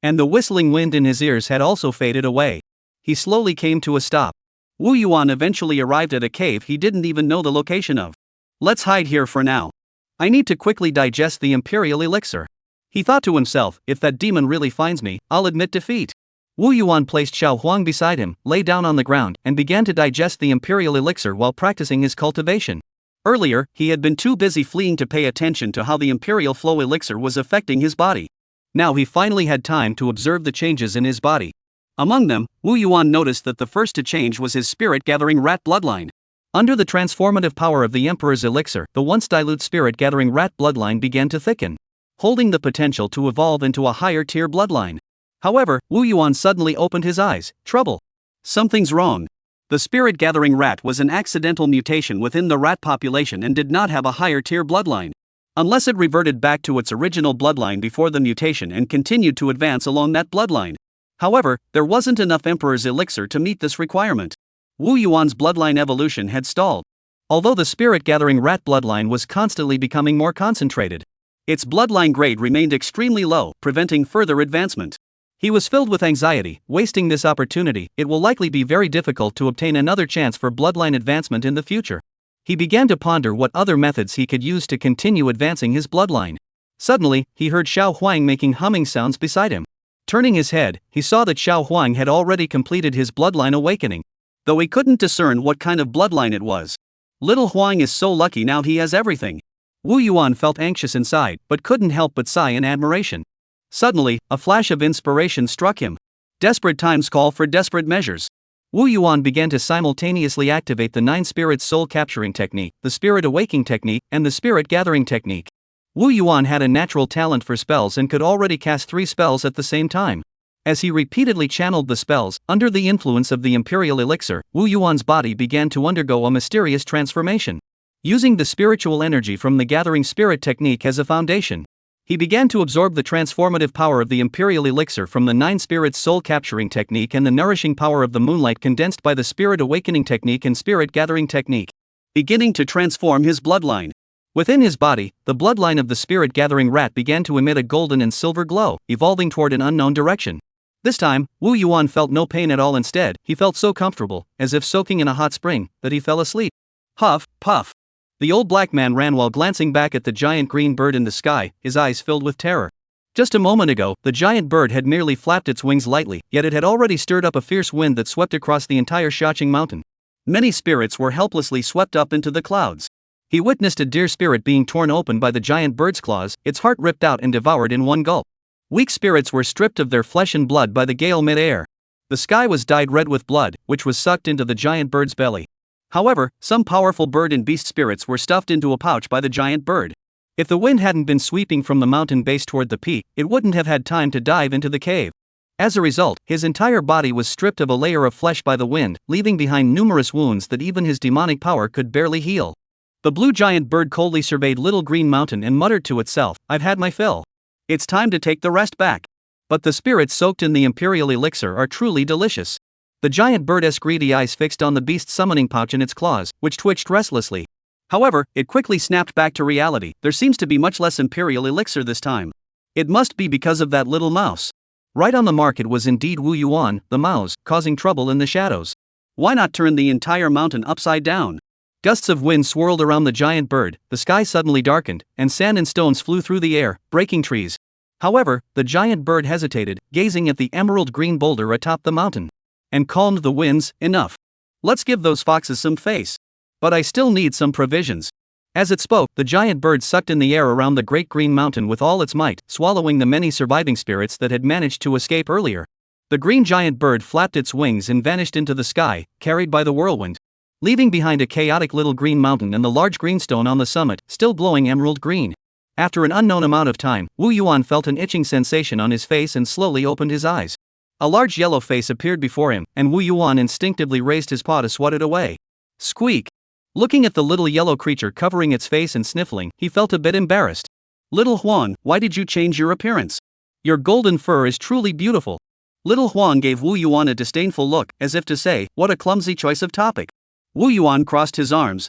And the whistling wind in his ears had also faded away. He slowly came to a stop. Wu Yuan eventually arrived at a cave he didn't even know the location of. Let's hide here for now. I need to quickly digest the Imperial Elixir. He thought to himself, if that demon really finds me, I'll admit defeat. Wu Yuan placed Xiao Huang beside him, lay down on the ground, and began to digest the Imperial Elixir while practicing his cultivation. Earlier, he had been too busy fleeing to pay attention to how the Imperial Flow Elixir was affecting his body. Now he finally had time to observe the changes in his body. Among them, Wu Yuan noticed that the first to change was his spirit-gathering rat bloodline. Under the transformative power of the Emperor's Elixir, the once dilute spirit-gathering rat bloodline began to thicken, holding the potential to evolve into a higher-tier bloodline. However, Wu Yuan suddenly opened his eyes. Trouble. Something's wrong. The spirit-gathering rat was an accidental mutation within the rat population and did not have a higher-tier bloodline. Unless it reverted back to its original bloodline before the mutation and continued to advance along that bloodline. However, there wasn't enough Emperor's Elixir to meet this requirement. Wu Yuan's bloodline evolution had stalled. Although the spirit-gathering rat bloodline was constantly becoming more concentrated, its bloodline grade remained extremely low, preventing further advancement. He was filled with anxiety. Wasting this opportunity, it will likely be very difficult to obtain another chance for bloodline advancement in the future. He began to ponder what other methods he could use to continue advancing his bloodline. Suddenly, he heard Xiao Huang making humming sounds beside him. Turning his head, he saw that Xiao Huang had already completed his bloodline awakening, though he couldn't discern what kind of bloodline it was. Little Huang is so lucky now he has everything. Wu Yuan felt anxious inside, but couldn't help but sigh in admiration. Suddenly, a flash of inspiration struck him. Desperate times call for desperate measures. Wu Yuan began to simultaneously activate the 9 spirits soul capturing technique, the spirit awakening technique, and the spirit gathering technique. Wu Yuan had a natural talent for spells and could already cast 3 spells at the same time. As he repeatedly channeled the spells, under the influence of the Imperial Elixir, Wu Yuan's body began to undergo a mysterious transformation. Using the spiritual energy from the gathering spirit technique as a foundation, he began to absorb the transformative power of the Imperial Elixir from the 9 spirits soul capturing technique and the nourishing power of the moonlight condensed by the spirit awakening technique and spirit gathering technique, beginning to transform his bloodline. Within his body, the bloodline of the spirit-gathering rat began to emit a golden and silver glow, evolving toward an unknown direction. This time, Wu Yuan felt no pain at all. Instead, he felt so comfortable, as if soaking in a hot spring, that he fell asleep. Huff, puff. The old black man ran while glancing back at the giant green bird in the sky, his eyes filled with terror. Just a moment ago, the giant bird had merely flapped its wings lightly, yet it had already stirred up a fierce wind that swept across the entire Xiaoing mountain. Many spirits were helplessly swept up into the clouds. He witnessed a deer spirit being torn open by the giant bird's claws, its heart ripped out and devoured in one gulp. Weak spirits were stripped of their flesh and blood by the gale mid-air. The sky was dyed red with blood, which was sucked into the giant bird's belly. However, some powerful bird and beast spirits were stuffed into a pouch by the giant bird. If the wind hadn't been sweeping from the mountain base toward the peak, it wouldn't have had time to dive into the cave. As a result, his entire body was stripped of a layer of flesh by the wind, leaving behind numerous wounds that even his demonic power could barely heal. The blue giant bird coldly surveyed Little Green Mountain and muttered to itself, "I've had my fill. It's time to take the rest back." But the spirits soaked in the Imperial Elixir are truly delicious. The giant bird's greedy eyes fixed on the beast's summoning pouch in its claws, which twitched restlessly. However, it quickly snapped back to reality. There seems to be much less Imperial Elixir this time. It must be because of that little mouse. Right on the mark, it was indeed Wu Yuan, the mouse, causing trouble in the shadows. Why not turn the entire mountain upside down? Gusts of wind swirled around the giant bird, the sky suddenly darkened, and sand and stones flew through the air, breaking trees. However, the giant bird hesitated, gazing at the emerald green boulder atop the mountain, and calmed the winds. "Enough. Let's give those foxes some face. But I still need some provisions." As it spoke, the giant bird sucked in the air around the great green mountain with all its might, swallowing the many surviving spirits that had managed to escape earlier. The green giant bird flapped its wings and vanished into the sky, carried by the whirlwind, leaving behind a chaotic little green mountain and the large green stone on the summit, still glowing emerald green. After an unknown amount of time, Wu Yuan felt an itching sensation on his face and slowly opened his eyes. A large yellow face appeared before him, and Wu Yuan instinctively raised his paw to swat it away. Squeak! Looking at the little yellow creature covering its face and sniffling, he felt a bit embarrassed. Little Huang, why did you change your appearance? Your golden fur is truly beautiful. Little Huang gave Wu Yuan a disdainful look, as if to say, what a clumsy choice of topic. Wu Yuan crossed his arms.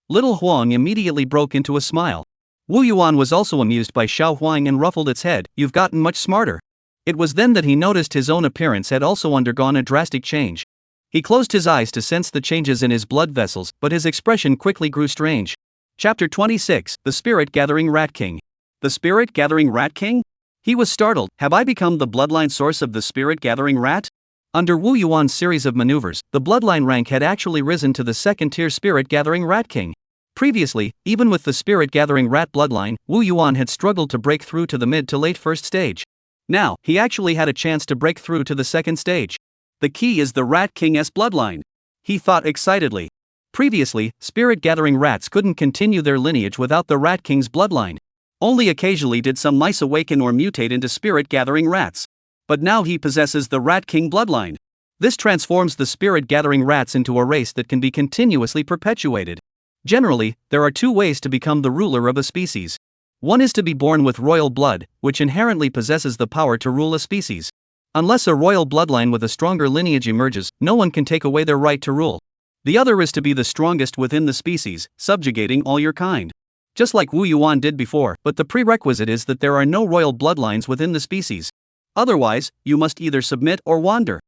Little Huang immediately broke into a smile. Wu Yuan was also amused by Xiao Huang and ruffled its head. You've gotten much smarter. It was then that he noticed his own appearance had also undergone a drastic change. He closed his eyes to sense the changes in his blood vessels, but his expression quickly grew strange. Chapter 26, The Spirit Gathering Rat King. The Spirit Gathering Rat King? He was startled. Have I become the bloodline source of the Spirit Gathering Rat? Under Wu Yuan's series of maneuvers, the bloodline rank had actually risen to the second-tier Spirit Gathering Rat King. Previously, even with the Spirit Gathering Rat bloodline, Wu Yuan had struggled to break through to the mid to late first stage. Now, he actually had a chance to break through to the second stage. The key is the Rat King's bloodline. He thought excitedly. Previously, Spirit Gathering Rats couldn't continue their lineage without the Rat King's bloodline. Only occasionally did some mice awaken or mutate into Spirit Gathering Rats. But now he possesses the Rat King bloodline. This transforms the Spirit Gathering Rats into a race that can be continuously perpetuated. Generally, there are two ways to become the ruler of a species. One is to be born with royal blood, which inherently possesses the power to rule a species. Unless a royal bloodline with a stronger lineage emerges, no one can take away their right to rule. The other is to be the strongest within the species, subjugating all your kind. Just like Wu Yuan did before, but the prerequisite is that there are no royal bloodlines within the species. Otherwise, you must either submit or wander.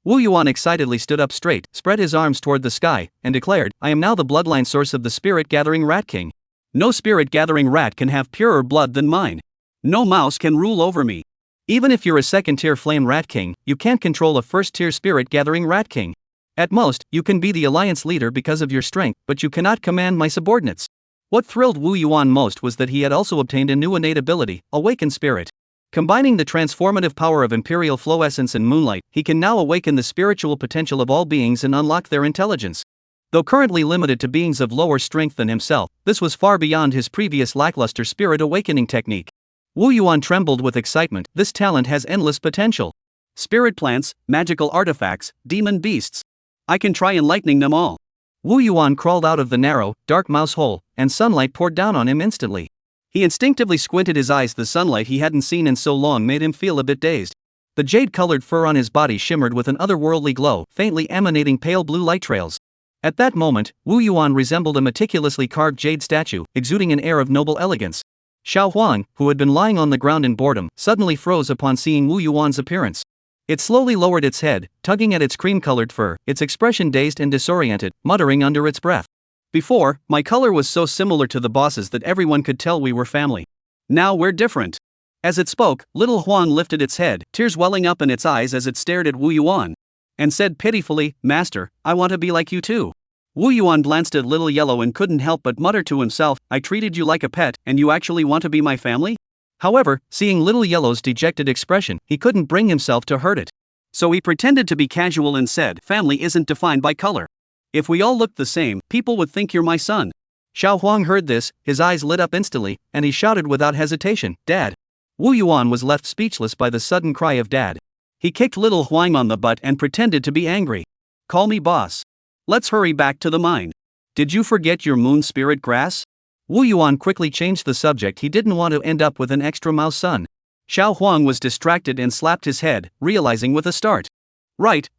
Wu Yuan excitedly stood up straight, spread his arms toward the sky, and declared, I am now the bloodline source of the Spirit Gathering Rat King. No Spirit Gathering Rat can have purer blood than mine. No mouse can rule over me. Even if you're a second-tier Flame Rat King, you can't control a first-tier Spirit Gathering Rat King. At most, you can be the alliance leader because of your strength, but you cannot command my subordinates. What thrilled Wu Yuan most was that he had also obtained a new innate ability, Awaken Spirit. Combining the transformative power of Imperial Flow Essence and Moonlight, he can now awaken the spiritual potential of all beings and unlock their intelligence. Though currently limited to beings of lower strength than himself, this was far beyond his previous lackluster spirit awakening technique. Wu Yuan trembled with excitement. This talent has endless potential. Spirit plants, magical artifacts, demon beasts. I can try enlightening them all. Wu Yuan crawled out of the narrow, dark mouse hole, and sunlight poured down on him instantly. He instinctively squinted his eyes. The sunlight he hadn't seen in so long made him feel a bit dazed. The jade-colored fur on his body shimmered with an otherworldly glow, faintly emanating pale blue light trails. At that moment, Wu Yuan resembled a meticulously carved jade statue, exuding an air of noble elegance. Xiao Huang, who had been lying on the ground in boredom, suddenly froze upon seeing Wu Yuan's appearance. It slowly lowered its head, tugging at its cream-colored fur, its expression dazed and disoriented, muttering under its breath. Before, my color was so similar to the boss's that everyone could tell we were family. Now we're different. As it spoke, little Huang lifted its head, tears welling up in its eyes as it stared at Wu Yuan, and said pitifully, Master, I want to be like you too. Wu Yuan glanced at Little Yellow and couldn't help but mutter to himself, I treated you like a pet, and you actually want to be my family? However, seeing Little Yellow's dejected expression, he couldn't bring himself to hurt it. So he pretended to be casual and said, family isn't defined by color. If we all looked the same, people would think you're my son. Xiao Huang heard this, his eyes lit up instantly, and he shouted without hesitation, Dad. Wu Yuan was left speechless by the sudden cry of Dad. He kicked Little Huang on the butt and pretended to be angry. Call me boss. Let's hurry back to the mine. Did you forget your moon spirit grass? Wu Yuan quickly changed the subject. He didn't want to end up with an extra mouse son. Xiao Huang was distracted and slapped his head, realizing with a start. Right,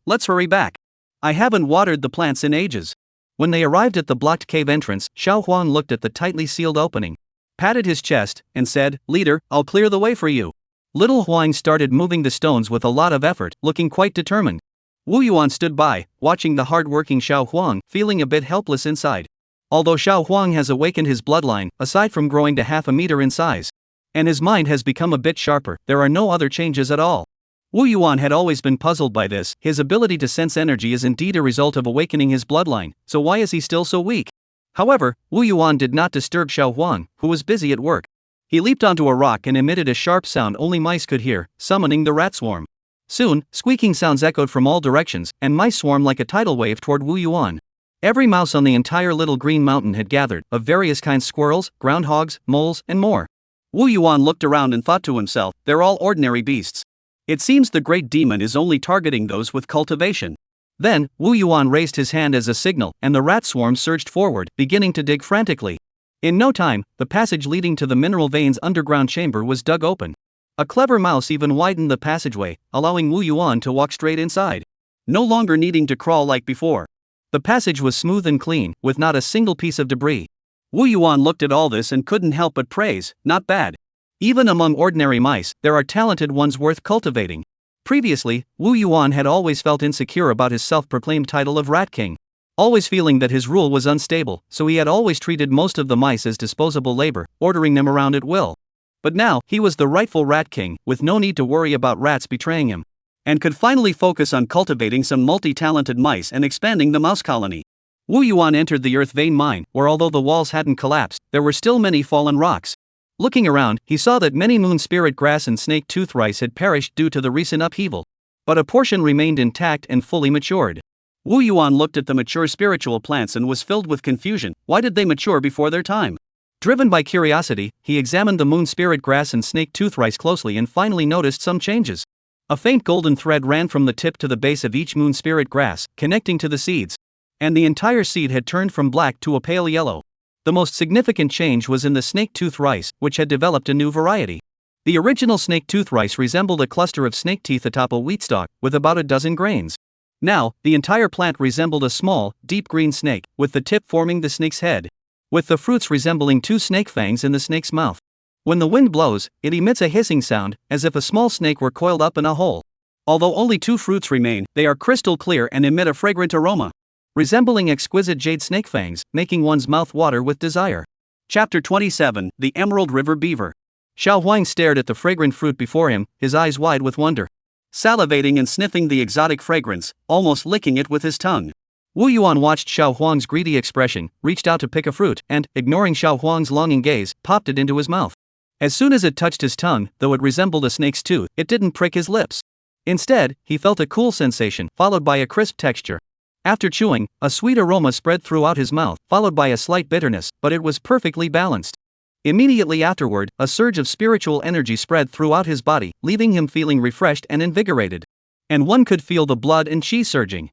let's hurry back. I haven't watered the plants in ages. When they arrived at the blocked cave entrance, Xiao Huang looked at the tightly sealed opening, patted his chest, and said, Leader, I'll clear the way for you. Little Huang started moving the stones with a lot of effort, looking quite determined. Wu Yuan stood by, watching the hard-working Xiao Huang, feeling a bit helpless inside. Although Xiao Huang has awakened his bloodline, aside from growing to half a meter in size, and his mind has become a bit sharper, there are no other changes at all. Wu Yuan had always been puzzled by this. His ability to sense energy is indeed a result of awakening his bloodline, so why is he still so weak? However, Wu Yuan did not disturb Xiao Huang, who was busy at work. He leaped onto a rock and emitted a sharp sound only mice could hear, summoning the rat swarm. Soon, squeaking sounds echoed from all directions, and mice swarmed like a tidal wave toward Wu Yuan. Every mouse on the entire little green mountain had gathered, of various kinds: squirrels, groundhogs, moles, and more. Wu Yuan looked around and thought to himself, they're all ordinary beasts. It seems the great demon is only targeting those with cultivation. Then, Wu Yuan raised his hand as a signal, and the rat swarm surged forward, beginning to dig frantically. In no time, the passage leading to the mineral vein's underground chamber was dug open. A clever mouse even widened the passageway, allowing Wu Yuan to walk straight inside, no longer needing to crawl like before. The passage was smooth and clean, with not a single piece of debris. Wu Yuan looked at all this and couldn't help but praise, not bad. Even among ordinary mice, there are talented ones worth cultivating. Previously, Wu Yuan had always felt insecure about his self-proclaimed title of Rat King, always feeling that his rule was unstable, so he had always treated most of the mice as disposable labor, ordering them around at will. But now, he was the rightful Rat King, with no need to worry about rats betraying him, and could finally focus on cultivating some multi-talented mice and expanding the mouse colony. Wu Yuan entered the earth vein mine, where although the walls hadn't collapsed, there were still many fallen rocks. Looking around, he saw that many moon spirit grass and snake tooth rice had perished due to the recent upheaval, but a portion remained intact and fully matured. Wu Yuan looked at the mature spiritual plants and was filled with confusion. Why did they mature before their time? Driven by curiosity, he examined the moon spirit grass and snake tooth rice closely and finally noticed some changes. A faint golden thread ran from the tip to the base of each moon spirit grass, connecting to the seeds, and the entire seed had turned from black to a pale yellow. The most significant change was in the snake tooth rice, which had developed a new variety. The original snake tooth rice resembled a cluster of snake teeth atop a wheat stalk, with about a dozen grains. Now, the entire plant resembled a small, deep green snake, with the tip forming the snake's head, with the fruits resembling two snake fangs in the snake's mouth. When the wind blows, it emits a hissing sound, as if a small snake were coiled up in a hole. Although only two fruits remain, they are crystal clear and emit a fragrant aroma, resembling exquisite jade snake fangs, making one's mouth water with desire. Chapter 27, The Emerald River Beaver. Xiaoing stared at the fragrant fruit before him, his eyes wide with wonder, salivating and sniffing the exotic fragrance, almost licking it with his tongue. Wu Yuan watched Xiaoing's greedy expression, reached out to pick a fruit, and, ignoring Xiaoing's longing gaze, popped it into his mouth. As soon as it touched his tongue, though it resembled a snake's tooth, it didn't prick his lips. Instead, he felt a cool sensation, followed by a crisp texture. After chewing, a sweet aroma spread throughout his mouth, followed by a slight bitterness, but it was perfectly balanced. Immediately afterward, a surge of spiritual energy spread throughout his body, leaving him feeling refreshed and invigorated. And one could feel the blood and qi surging,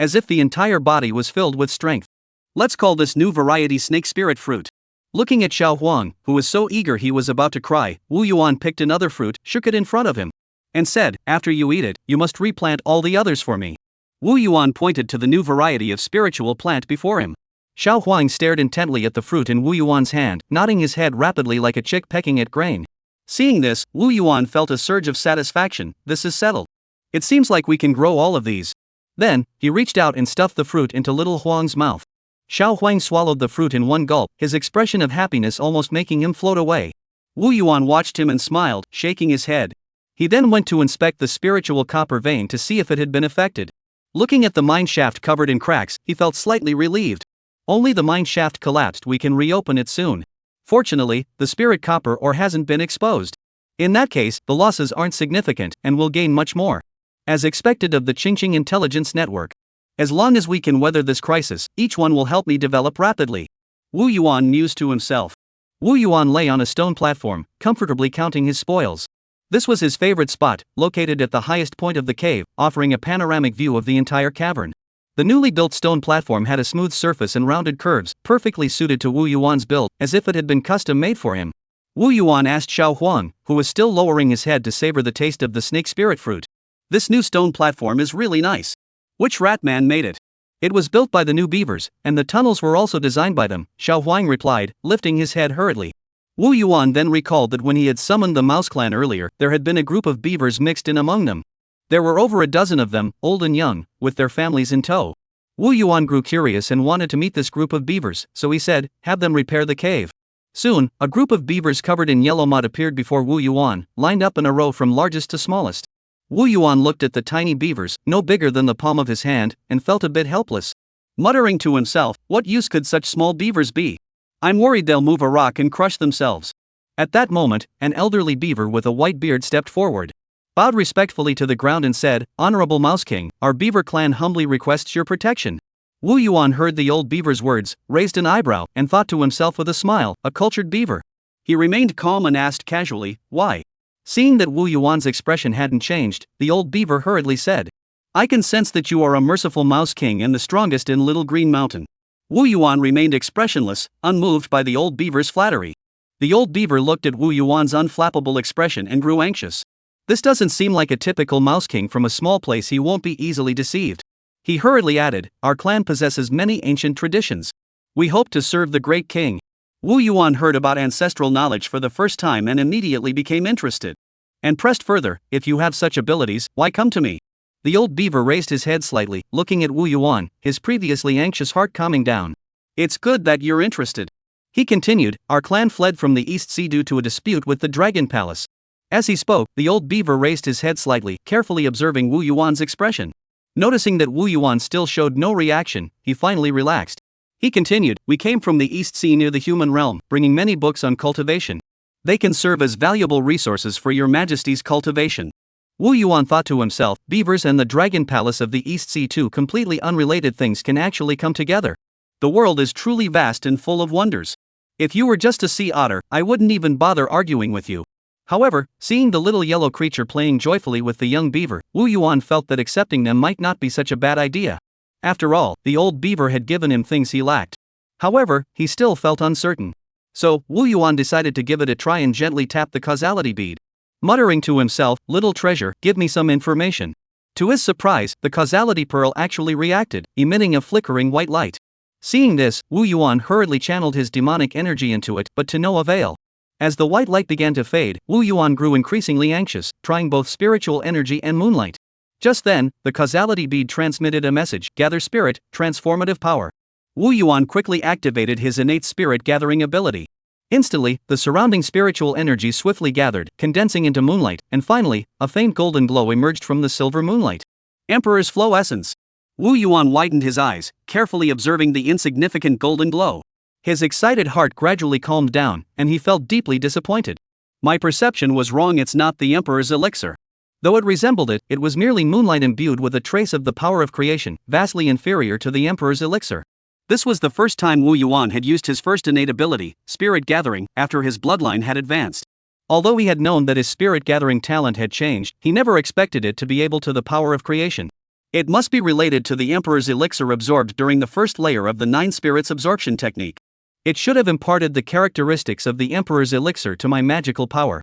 as if the entire body was filled with strength. Let's call this new variety snake spirit fruit. Looking at Xiaoing, who was so eager he was about to cry, Wu Yuan picked another fruit, shook it in front of him, and said, "After you eat it, you must replant all the others for me." Wu Yuan pointed to the new variety of spiritual plant before him. Xiaoing stared intently at the fruit in Wu Yuan's hand, nodding his head rapidly like a chick pecking at grain. Seeing this, Wu Yuan felt a surge of satisfaction. This is settled. It seems like we can grow all of these. Then, he reached out and stuffed the fruit into little Huang's mouth. Xiaoing swallowed the fruit in one gulp, his expression of happiness almost making him float away. Wu Yuan watched him and smiled, shaking his head. He then went to inspect the spiritual copper vein to see if it had been affected. Looking at the mine shaft covered in cracks, he felt slightly relieved. Only the mine shaft collapsed, we can reopen it soon. Fortunately, the spirit copper ore hasn't been exposed. In that case, the losses aren't significant, and we'll gain much more, as expected of the Qingqing Intelligence Network. As long as we can weather this crisis, each one will help me develop rapidly. Wu Yuan mused to himself. Wu Yuan lay on a stone platform, comfortably counting his spoils. This was his favorite spot, located at the highest point of the cave, offering a panoramic view of the entire cavern. The newly built stone platform had a smooth surface and rounded curves, perfectly suited to Wu Yuan's build, as if it had been custom made for him. Wu Yuan asked Xiaoing, who was still lowering his head to savor the taste of the snake spirit fruit. "This new stone platform is really nice. Which rat man made it?" "It was built by the new beavers, and the tunnels were also designed by them," Xiaoing replied, lifting his head hurriedly. Wu Yuan then recalled that when he had summoned the mouse clan earlier, there had been a group of beavers mixed in among them. There were over a dozen of them, old and young, with their families in tow. Wu Yuan grew curious and wanted to meet this group of beavers, so he said, "Have them repair the cave." Soon, a group of beavers covered in yellow mud appeared before Wu Yuan, lined up in a row from largest to smallest. Wu Yuan looked at the tiny beavers, no bigger than the palm of his hand, and felt a bit helpless. Muttering to himself, what use could such small beavers be? I'm worried they'll move a rock and crush themselves. At that moment, an elderly beaver with a white beard stepped forward, bowed respectfully to the ground and said, "Honorable Mouse King, our beaver clan humbly requests your protection." Wu Yuan heard the old beaver's words, raised an eyebrow, and thought to himself with a smile, a cultured beaver. He remained calm and asked casually, why? Seeing that Wu Yuan's expression hadn't changed, the old beaver hurriedly said, I can sense that you are a merciful mouse king and the strongest in Little Green Mountain. Wu Yuan remained expressionless, unmoved by the old beaver's flattery. The old beaver looked at Wu Yuan's unflappable expression and grew anxious. This doesn't seem like a typical mouse king from a small place. He won't be easily deceived. He hurriedly added, our clan possesses many ancient traditions. We hope to serve the great king. Wu Yuan heard about ancestral knowledge for the first time and immediately became interested. And pressed further, if you have such abilities, why come to me? The old beaver raised his head slightly, looking at Wu Yuan, his previously anxious heart calming down. It's good that you're interested. He continued, our clan fled from the East Sea due to a dispute with the Dragon Palace. As he spoke, the old beaver raised his head slightly, carefully observing Wu Yuan's expression. Noticing that Wu Yuan still showed no reaction, he finally relaxed. He continued, we came from the East Sea near the human realm, bringing many books on cultivation. They can serve as valuable resources for your majesty's cultivation. Wu Yuan thought to himself, beavers and the Dragon Palace of the East Sea, two completely unrelated things, can actually come together. The world is truly vast and full of wonders. If you were just a sea otter, I wouldn't even bother arguing with you. However, seeing the little yellow creature playing joyfully with the young beaver, Wu Yuan felt that accepting them might not be such a bad idea. After all, the old beaver had given him things he lacked. However, he still felt uncertain. So, Wu Yuan decided to give it a try and gently tap the causality bead. Muttering to himself, little treasure, give me some information. To his surprise, the causality pearl actually reacted, emitting a flickering white light. Seeing this, Wu Yuan hurriedly channeled his demonic energy into it, but to no avail. As the white light began to fade, Wu Yuan grew increasingly anxious, trying both spiritual energy and moonlight. Just then, the causality bead transmitted a message, gather spirit, transformative power. Wu Yuan quickly activated his innate spirit gathering ability. Instantly, the surrounding spiritual energy swiftly gathered, condensing into moonlight, and finally, a faint golden glow emerged from the silver moonlight. Emperor's Flow Essence. Wu Yuan widened his eyes, carefully observing the insignificant golden glow. His excited heart gradually calmed down, and he felt deeply disappointed. My perception was wrong, it's not the Emperor's elixir. Though it resembled it, it was merely moonlight imbued with a trace of the power of creation, vastly inferior to the Emperor's elixir. This was the first time Wu Yuan had used his first innate ability, spirit gathering, after his bloodline had advanced. Although he had known that his spirit gathering talent had changed, he never expected it to be able to the power of creation. It must be related to the Emperor's elixir absorbed during the first layer of the 9 spirits absorption technique. It should have imparted the characteristics of the Emperor's elixir to my magical power.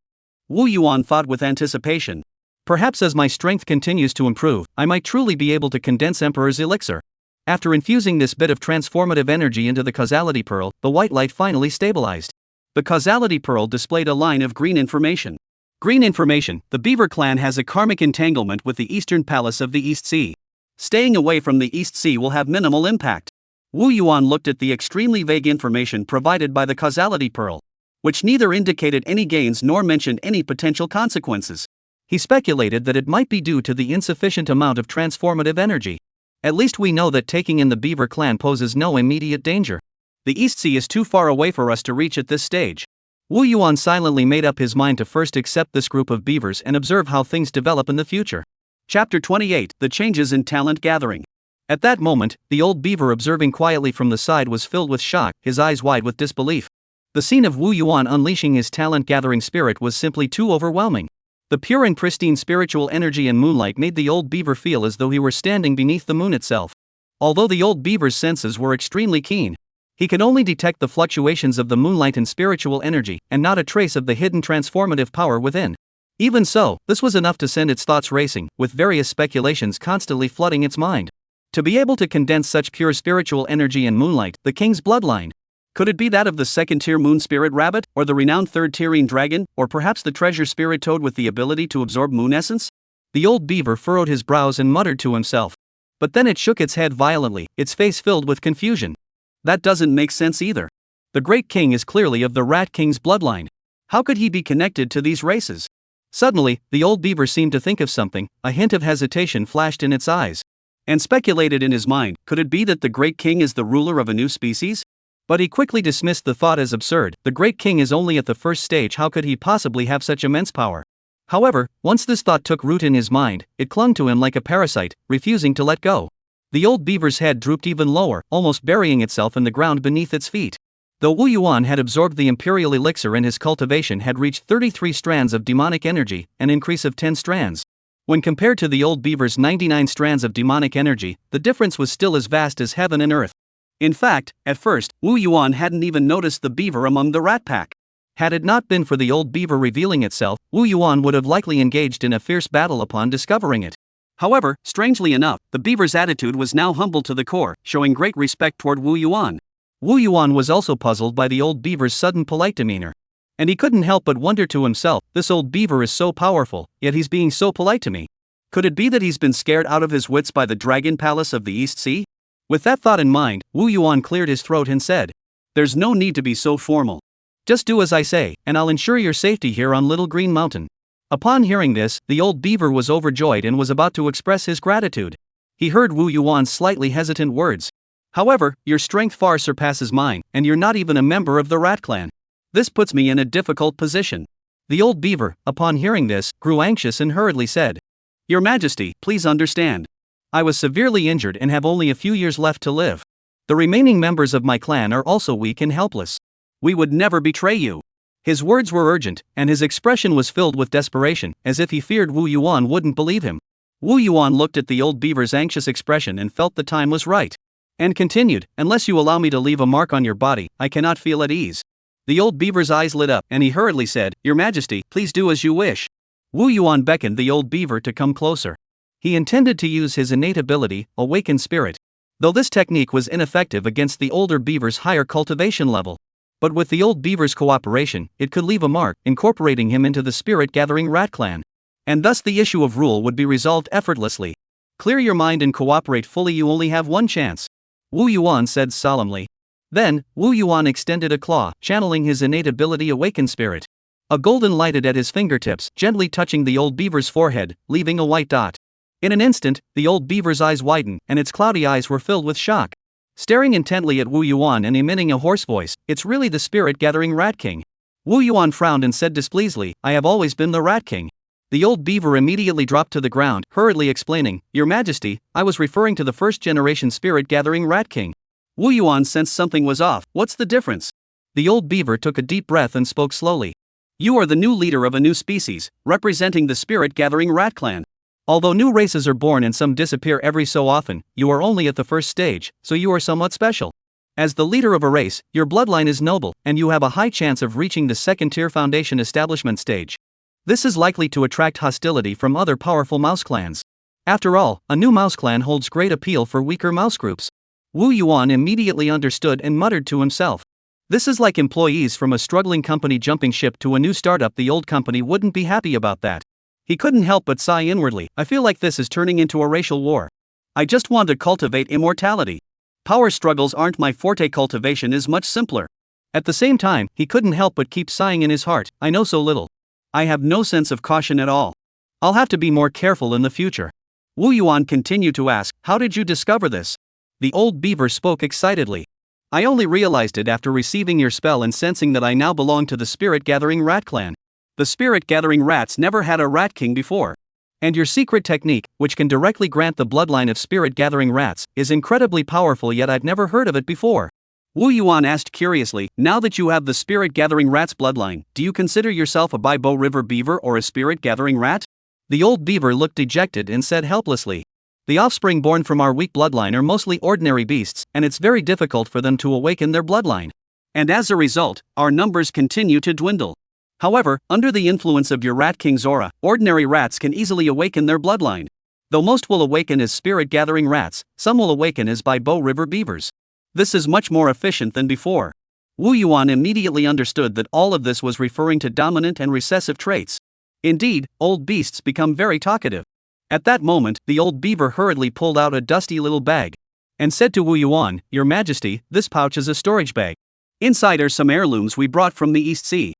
Wu Yuan thought with anticipation. Perhaps as my strength continues to improve, I might truly be able to condense Emperor's elixir. After infusing this bit of transformative energy into the causality pearl, the white light finally stabilized. The causality pearl displayed a line of green information. Green information, the beaver clan has a karmic entanglement with the eastern palace of the East Sea. Staying away from the East Sea will have minimal impact. Wu Yuan looked at the extremely vague information provided by the causality pearl, which neither indicated any gains nor mentioned any potential consequences. He speculated that it might be due to the insufficient amount of transformative energy. At least we know that taking in the beaver clan poses no immediate danger. The East Sea is too far away for us to reach at this stage. Wu Yuan silently made up his mind to first accept this group of beavers and observe how things develop in the future. Chapter 28, The Changes in Talent Gathering. At that moment, the old beaver observing quietly from the side was filled with shock, his eyes wide with disbelief. The scene of Wu Yuan unleashing his talent-gathering spirit was simply too overwhelming. The pure and pristine spiritual energy and moonlight made the old beaver feel as though he were standing beneath the moon itself. Although the old beaver's senses were extremely keen, he could only detect the fluctuations of the moonlight and spiritual energy, and not a trace of the hidden transformative power within. Even so, this was enough to send its thoughts racing, with various speculations constantly flooding its mind. To be able to condense such pure spiritual energy and moonlight, the king's bloodline. Could it be that of the second-tier moon spirit rabbit, or the renowned third-tierine dragon, or perhaps the treasure spirit toad with the ability to absorb moon essence? The old beaver furrowed his brows and muttered to himself. But then it shook its head violently, its face filled with confusion. That doesn't make sense either. The great king is clearly of the rat king's bloodline. How could he be connected to these races? Suddenly, the old beaver seemed to think of something, a hint of hesitation flashed in its eyes. And speculated in his mind, could it be that the great king is the ruler of a new species? But he quickly dismissed the thought as absurd. The great king is only at the first stage, how could he possibly have such immense power? However, once this thought took root in his mind, it clung to him like a parasite, refusing to let go. The old beaver's head drooped even lower, almost burying itself in the ground beneath its feet. Though Wu Yuan had absorbed the imperial elixir and his cultivation had reached 33 strands of demonic energy, an increase of 10 strands. When compared to the old beaver's 99 strands of demonic energy, the difference was still as vast as heaven and earth. In fact, at first, Wu Yuan hadn't even noticed the beaver among the rat pack. Had it not been for the old beaver revealing itself, Wu Yuan would have likely engaged in a fierce battle upon discovering it. However, strangely enough, the beaver's attitude was now humble to the core, showing great respect toward Wu Yuan. Wu Yuan was also puzzled by the old beaver's sudden polite demeanor. And he couldn't help but wonder to himself, this old beaver is so powerful, yet he's being so polite to me. Could it be that he's been scared out of his wits by the dragon palace of the East Sea? With that thought in mind, Wu Yuan cleared his throat and said, "There's no need to be so formal. Just do as I say, and I'll ensure your safety here on Little Green Mountain." Upon hearing this, the old beaver was overjoyed and was about to express his gratitude. He heard Wu Yuan's slightly hesitant words. "However, your strength far surpasses mine, and you're not even a member of the rat clan. This puts me in a difficult position." The old beaver, upon hearing this, grew anxious and hurriedly said, "Your Majesty, please understand. I was severely injured and have only a few years left to live. The remaining members of my clan are also weak and helpless. We would never betray you." His words were urgent, and his expression was filled with desperation, as if he feared Wu Yuan wouldn't believe him. Wu Yuan looked at the old beaver's anxious expression and felt the time was right. And continued, "Unless you allow me to leave a mark on your body, I cannot feel at ease." The old beaver's eyes lit up, and he hurriedly said, "Your Majesty, please do as you wish." Wu Yuan beckoned the old beaver to come closer. He intended to use his innate ability, Awaken Spirit. Though this technique was ineffective against the older beaver's higher cultivation level. But with the old beaver's cooperation, it could leave a mark, incorporating him into the spirit-gathering rat clan. And thus the issue of rule would be resolved effortlessly. "Clear your mind and cooperate fully, you only have one chance," Wu Yuan said solemnly. Then, Wu Yuan extended a claw, channeling his innate ability Awaken Spirit. A golden lighted at his fingertips, gently touching the old beaver's forehead, leaving a white dot. In an instant, the old beaver's eyes widened, and its cloudy eyes were filled with shock. Staring intently at Wu Yuan and emitting a hoarse voice, "It's really the spirit-gathering Rat King." Wu Yuan frowned and said displeasedly, "I have always been the Rat King." The old beaver immediately dropped to the ground, hurriedly explaining, "Your Majesty, I was referring to the first-generation spirit-gathering Rat King." Wu Yuan sensed something was off. "What's the difference?" The old beaver took a deep breath and spoke slowly. "You are the new leader of a new species, representing the spirit-gathering Rat Clan. Although new races are born and some disappear every so often, you are only at the first stage, so you are somewhat special. As the leader of a race, your bloodline is noble, and you have a high chance of reaching the second-tier foundation establishment stage. This is likely to attract hostility from other powerful mouse clans. After all, a new mouse clan holds great appeal for weaker mouse groups." Wu Yuan immediately understood and muttered to himself. This is like employees from a struggling company jumping ship to a new startup. The old company wouldn't be happy about that. He couldn't help but sigh inwardly. "I feel like this is turning into a racial war. I just want to cultivate immortality. Power struggles aren't my forte. Cultivation is much simpler." At the same time, he couldn't help but keep sighing in his heart. "I know so little. I have no sense of caution at all. I'll have to be more careful in the future." Wu Yuan continued to ask, "How did you discover this?" The old beaver spoke excitedly. "I only realized it after receiving your spell and sensing that I now belong to the spirit-gathering rat clan. The spirit-gathering rats never had a rat king before. And your secret technique, which can directly grant the bloodline of spirit-gathering rats, is incredibly powerful, yet I've never heard of it before." Wu Yuan asked curiously, "Now that you have the spirit-gathering rat's bloodline, do you consider yourself a Baibo River beaver or a spirit-gathering rat?" The old beaver looked dejected and said helplessly, "The offspring born from our weak bloodline are mostly ordinary beasts, and it's very difficult for them to awaken their bloodline. And as a result, our numbers continue to dwindle. However, under the influence of your Rat King's aura, ordinary rats can easily awaken their bloodline. Though most will awaken as spirit-gathering rats, some will awaken as Baibo River beavers. This is much more efficient than before." Wu Yuan immediately understood that all of this was referring to dominant and recessive traits. Indeed, old beasts become very talkative. At that moment, the old beaver hurriedly pulled out a dusty little bag and said to Wu Yuan, "Your Majesty, this pouch is a storage bag. Inside are some heirlooms we brought from the East Sea."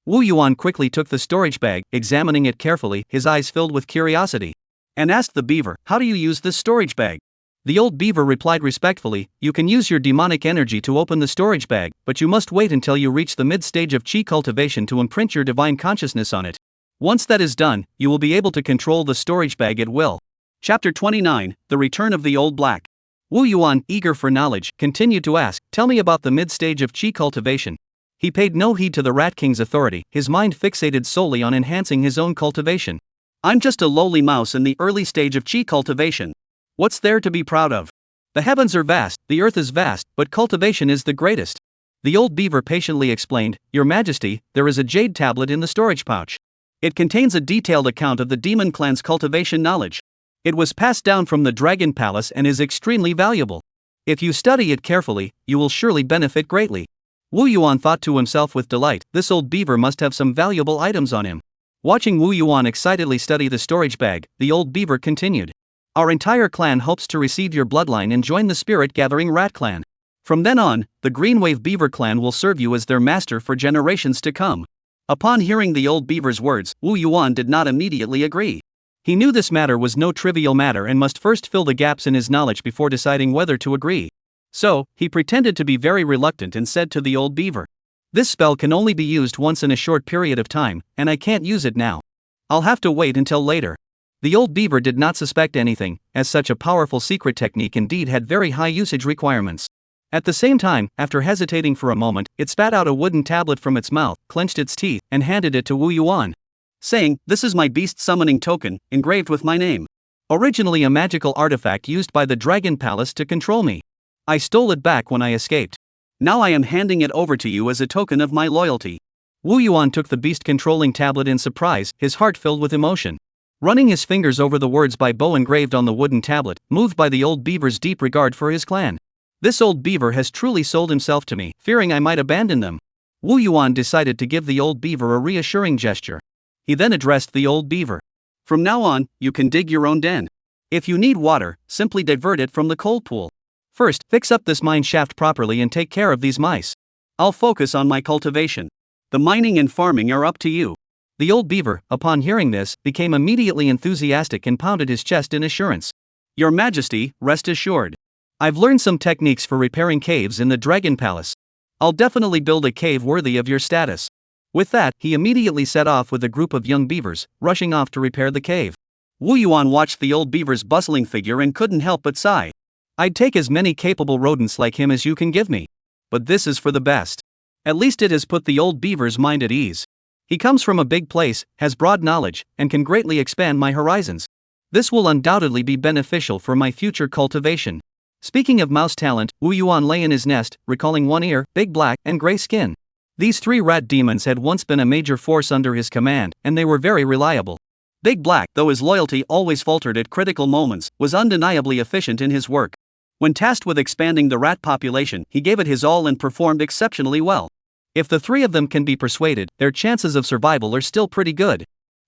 Wu Yuan quickly took the storage bag, examining it carefully, his eyes filled with curiosity, and asked the beaver, "How do you use this storage bag?" The old beaver replied respectfully, "You can use your demonic energy to open the storage bag, but you must wait until you reach the mid-stage of Qi cultivation to imprint your divine consciousness on it. Once that is done, you will be able to control the storage bag at will." Chapter 29, The Return of the Old Black. Wu Yuan, eager for knowledge, continued to ask, "Tell me about the mid-stage of qi cultivation." He paid no heed to the Rat King's authority, his mind fixated solely on enhancing his own cultivation. "I'm just a lowly mouse in the early stage of qi cultivation. What's there to be proud of? The heavens are vast, the earth is vast, but cultivation is the greatest." The old beaver patiently explained, "Your Majesty, there is a jade tablet in the storage pouch. It contains a detailed account of the demon clan's cultivation knowledge. It was passed down from the Dragon Palace and is extremely valuable. If you study it carefully, you will surely benefit greatly." Wu Yuan thought to himself with delight, this old beaver must have some valuable items on him. Watching Wu Yuan excitedly study the storage bag, the old beaver continued. "Our entire clan hopes to receive your bloodline and join the spirit-gathering rat clan. From then on, the Greenwave Beaver clan will serve you as their master for generations to come." Upon hearing the old beaver's words, Wu Yuan did not immediately agree. He knew this matter was no trivial matter and must first fill the gaps in his knowledge before deciding whether to agree. So, he pretended to be very reluctant and said to the old beaver, "This spell can only be used once in a short period of time, and I can't use it now. I'll have to wait until later." The old beaver did not suspect anything, as such a powerful secret technique indeed had very high usage requirements. At the same time, after hesitating for a moment, it spat out a wooden tablet from its mouth, clenched its teeth, and handed it to Wu Yuan, saying, "This is my beast summoning token, engraved with my name. Originally a magical artifact used by the Dragon Palace to control me. I stole it back when I escaped. Now I am handing it over to you as a token of my loyalty." Wu Yuan took the beast-controlling tablet in surprise, his heart filled with emotion. Running his fingers over the words by Bo engraved on the wooden tablet, moved by the old beaver's deep regard for his clan. "This old beaver has truly sold himself to me, fearing I might abandon them." Wu Yuan decided to give the old beaver a reassuring gesture. He then addressed the old beaver. "From now on, you can dig your own den. If you need water, simply divert it from the cold pool. First, fix up this mine shaft properly and take care of these mice. I'll focus on my cultivation. The mining and farming are up to you." The old beaver, upon hearing this, became immediately enthusiastic and pounded his chest in assurance. "Your Majesty, rest assured. I've learned some techniques for repairing caves in the Dragon Palace. I'll definitely build a cave worthy of your status." With that, he immediately set off with a group of young beavers, rushing off to repair the cave. Wu Yuan watched the old beaver's bustling figure and couldn't help but sigh. "I'd take as many capable rodents like him as you can give me. But this is for the best. At least it has put the old beaver's mind at ease. He comes from a big place, has broad knowledge, and can greatly expand my horizons. This will undoubtedly be beneficial for my future cultivation." Speaking of mouse talent, Wu Yuan lay in his nest, recalling One Ear, Big Black, and Gray Skin. These three rat demons had once been a major force under his command, and they were very reliable. Big Black, though his loyalty always faltered at critical moments, was undeniably efficient in his work. When tasked with expanding the rat population, he gave it his all and performed exceptionally well. If the three of them can be persuaded, their chances of survival are still pretty good.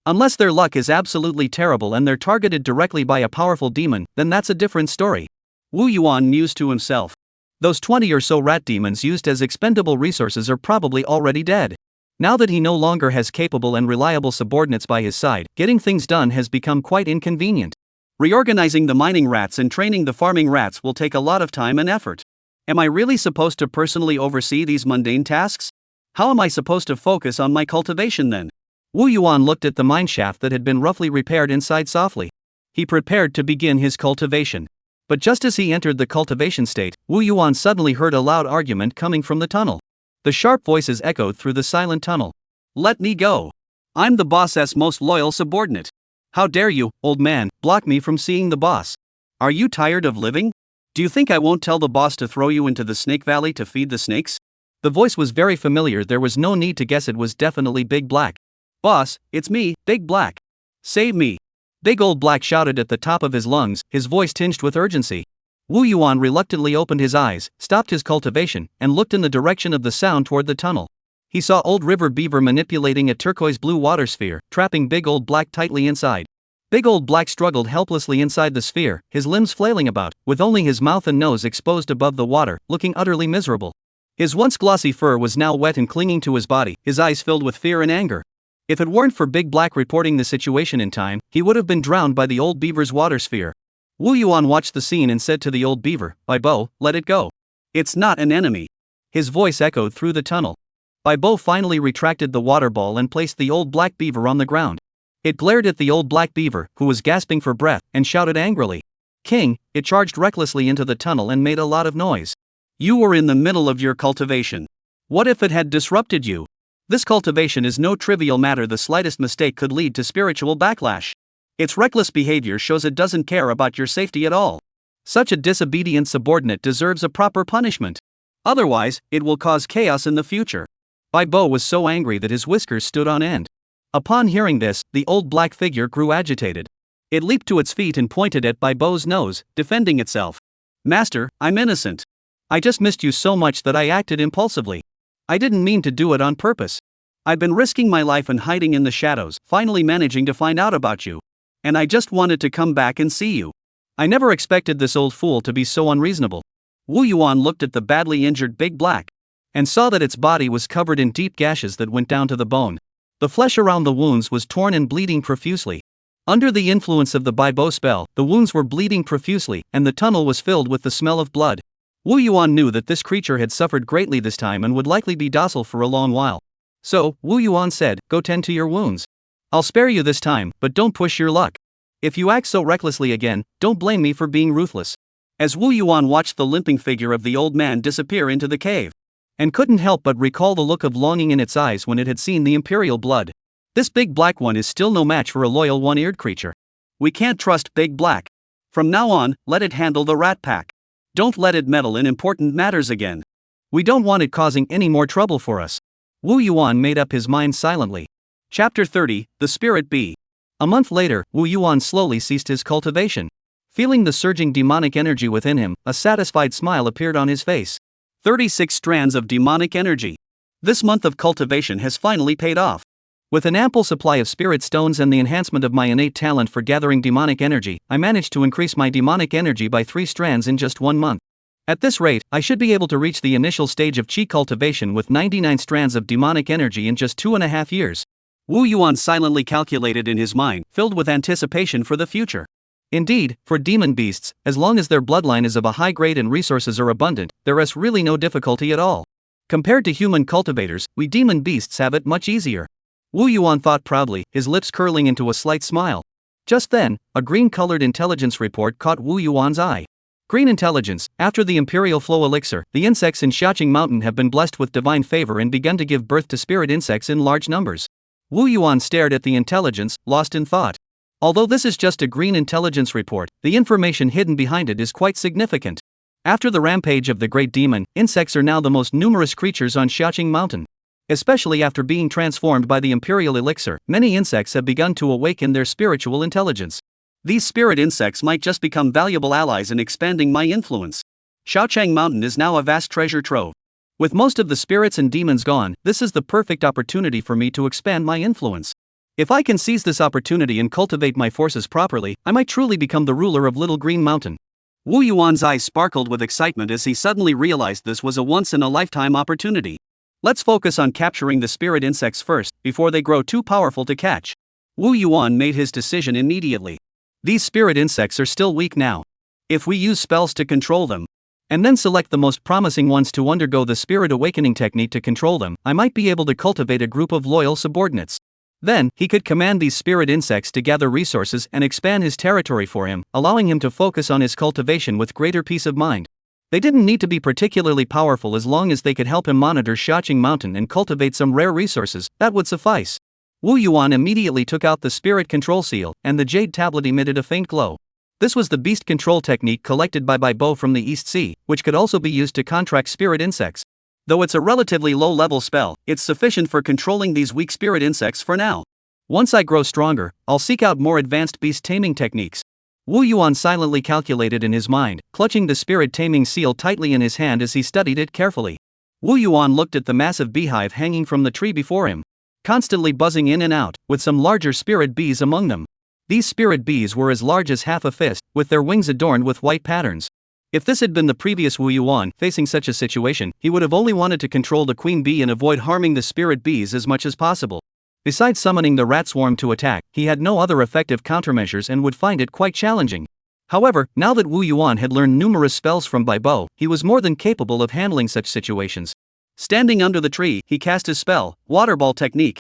Unless their luck is absolutely terrible and they're targeted directly by a powerful demon, then that's a different story. Wu Yuan mused to himself. Those 20 or so rat demons used as expendable resources are probably already dead. Now that he no longer has capable and reliable subordinates by his side, getting things done has become quite inconvenient. Reorganizing the mining rats and training the farming rats will take a lot of time and effort. Am I really supposed to personally oversee these mundane tasks? How am I supposed to focus on my cultivation then? Wu Yuan looked at the mine shaft that had been roughly repaired and sighed softly. He prepared to begin his cultivation. But just as he entered the cultivation state, Wu Yuan suddenly heard a loud argument coming from the tunnel. The sharp voices echoed through the silent tunnel. "Let me go. I'm the boss's most loyal subordinate. How dare you, old man, block me from seeing the boss? Are you tired of living? Do you think I won't tell the boss to throw you into the snake valley to feed the snakes?" The voice was very familiar, there was no need to guess it was definitely Big Black. "Boss, it's me, Big Black. Save me." Big Old Black shouted at the top of his lungs, his voice tinged with urgency. Wu Yuan reluctantly opened his eyes, stopped his cultivation, and looked in the direction of the sound toward the tunnel. He saw Old River Beaver manipulating a turquoise-blue water sphere, trapping Big Old Black tightly inside. Big Old Black struggled helplessly inside the sphere, his limbs flailing about, with only his mouth and nose exposed above the water, looking utterly miserable. His once glossy fur was now wet and clinging to his body, his eyes filled with fear and anger. If it weren't for Big Black reporting the situation in time, he would have been drowned by the old beaver's water sphere. Wu Yuan watched the scene and said to the old beaver, "By Bo, let it go. It's not an enemy." His voice echoed through the tunnel. Bai Bo finally retracted the water ball and placed the old black beaver on the ground. It glared at the old black beaver, who was gasping for breath, and shouted angrily, King, it charged recklessly into the tunnel and made a lot of noise. You were in the middle of your cultivation. What if it had disrupted you? This cultivation is no trivial matter. The slightest mistake could lead to spiritual backlash. Its reckless behavior shows it doesn't care about your safety at all. Such a disobedient subordinate deserves a proper punishment. Otherwise, it will cause chaos in the future. Baibo was so angry that his whiskers stood on end. Upon hearing this, the old black figure grew agitated. It leaped to its feet and pointed at Baibo's nose, defending itself. Master, I'm innocent. I just missed you so much that I acted impulsively. I didn't mean to do it on purpose. I've been risking my life and hiding in the shadows, finally managing to find out about you. And I just wanted to come back and see you. I never expected this old fool to be so unreasonable. Wu Yuan looked at the badly injured big black and saw that its body was covered in deep gashes that went down to the bone. The flesh around the wounds was torn and bleeding profusely. Under the influence of the Baibo spell, the wounds were bleeding profusely, and the tunnel was filled with the smell of blood. Wu Yuan knew that this creature had suffered greatly this time and would likely be docile for a long while. So, Wu Yuan said, "Go tend to your wounds. I'll spare you this time, but don't push your luck. If you act so recklessly again, don't blame me for being ruthless." As Wu Yuan watched the limping figure of the old man disappear into the cave, and couldn't help but recall the look of longing in its eyes when it had seen the imperial blood. This big black one is still no match for a loyal one-eared creature. We can't trust Big Black. From now on, let it handle the rat pack. Don't let it meddle in important matters again. We don't want it causing any more trouble for us. Wu Yuan made up his mind silently. Chapter 30, The Spirit Bee. A month later, Wu Yuan slowly ceased his cultivation. Feeling the surging demonic energy within him, a satisfied smile appeared on his face. 36 strands of demonic energy. This month of cultivation has finally paid off. With an ample supply of spirit stones and the enhancement of my innate talent for gathering demonic energy, I managed to increase my demonic energy by 3 strands in just 1 month. At this rate, I should be able to reach the initial stage of Qi cultivation with 99 strands of demonic energy in just 2.5 years. Wu Yuan silently calculated in his mind, filled with anticipation for the future. Indeed, for demon beasts, as long as their bloodline is of a high grade and resources are abundant, there is really no difficulty at all. Compared to human cultivators, we demon beasts have it much easier. Wu Yuan thought proudly, his lips curling into a slight smile. Just then, a green-colored intelligence report caught Wu Yuan's eye. Green intelligence: after the Imperial Flow Elixir, the insects in Xiaoing Mountain have been blessed with divine favor and begun to give birth to spirit insects in large numbers. Wu Yuan stared at the intelligence, lost in thought. Although this is just a green intelligence report, the information hidden behind it is quite significant. After the rampage of the Great Demon, insects are now the most numerous creatures on Xiaoing Mountain. Especially after being transformed by the Imperial Elixir, many insects have begun to awaken their spiritual intelligence. These spirit insects might just become valuable allies in expanding my influence. Xiaochang Mountain is now a vast treasure trove. With most of the spirits and demons gone, this is the perfect opportunity for me to expand my influence. If I can seize this opportunity and cultivate my forces properly, I might truly become the ruler of Little Green Mountain. Wu Yuan's eyes sparkled with excitement as he suddenly realized this was a once-in-a-lifetime opportunity. Let's focus on capturing the spirit insects first, before they grow too powerful to catch. Wu Yuan made his decision immediately. These spirit insects are still weak now. If we use spells to control them, and then select the most promising ones to undergo the spirit awakening technique to control them, I might be able to cultivate a group of loyal subordinates. Then, he could command these spirit insects to gather resources and expand his territory for him, allowing him to focus on his cultivation with greater peace of mind. They didn't need to be particularly powerful as long as they could help him monitor Xiaoqing Mountain and cultivate some rare resources, that would suffice. Wu Yuan immediately took out the spirit control seal, and the jade tablet emitted a faint glow. This was the beast control technique collected by Baibo from the East Sea, which could also be used to contract spirit insects. Though it's a relatively low-level spell, it's sufficient for controlling these weak spirit insects for now. Once I grow stronger, I'll seek out more advanced beast taming techniques. Wu Yuan silently calculated in his mind, clutching the spirit taming seal tightly in his hand as he studied it carefully. Wu Yuan looked at the massive beehive hanging from the tree before him, constantly buzzing in and out, with some larger spirit bees among them. These spirit bees were as large as half a fist, with their wings adorned with white patterns. If this had been the previous Wu Yuan facing such a situation, he would have only wanted to control the queen bee and avoid harming the spirit bees as much as possible. Besides summoning the rat swarm to attack, he had no other effective countermeasures and would find it quite challenging. However, now that Wu Yuan had learned numerous spells from Baibo, he was more than capable of handling such situations. Standing under the tree, he cast his spell, Water Ball Technique.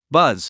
Buzz.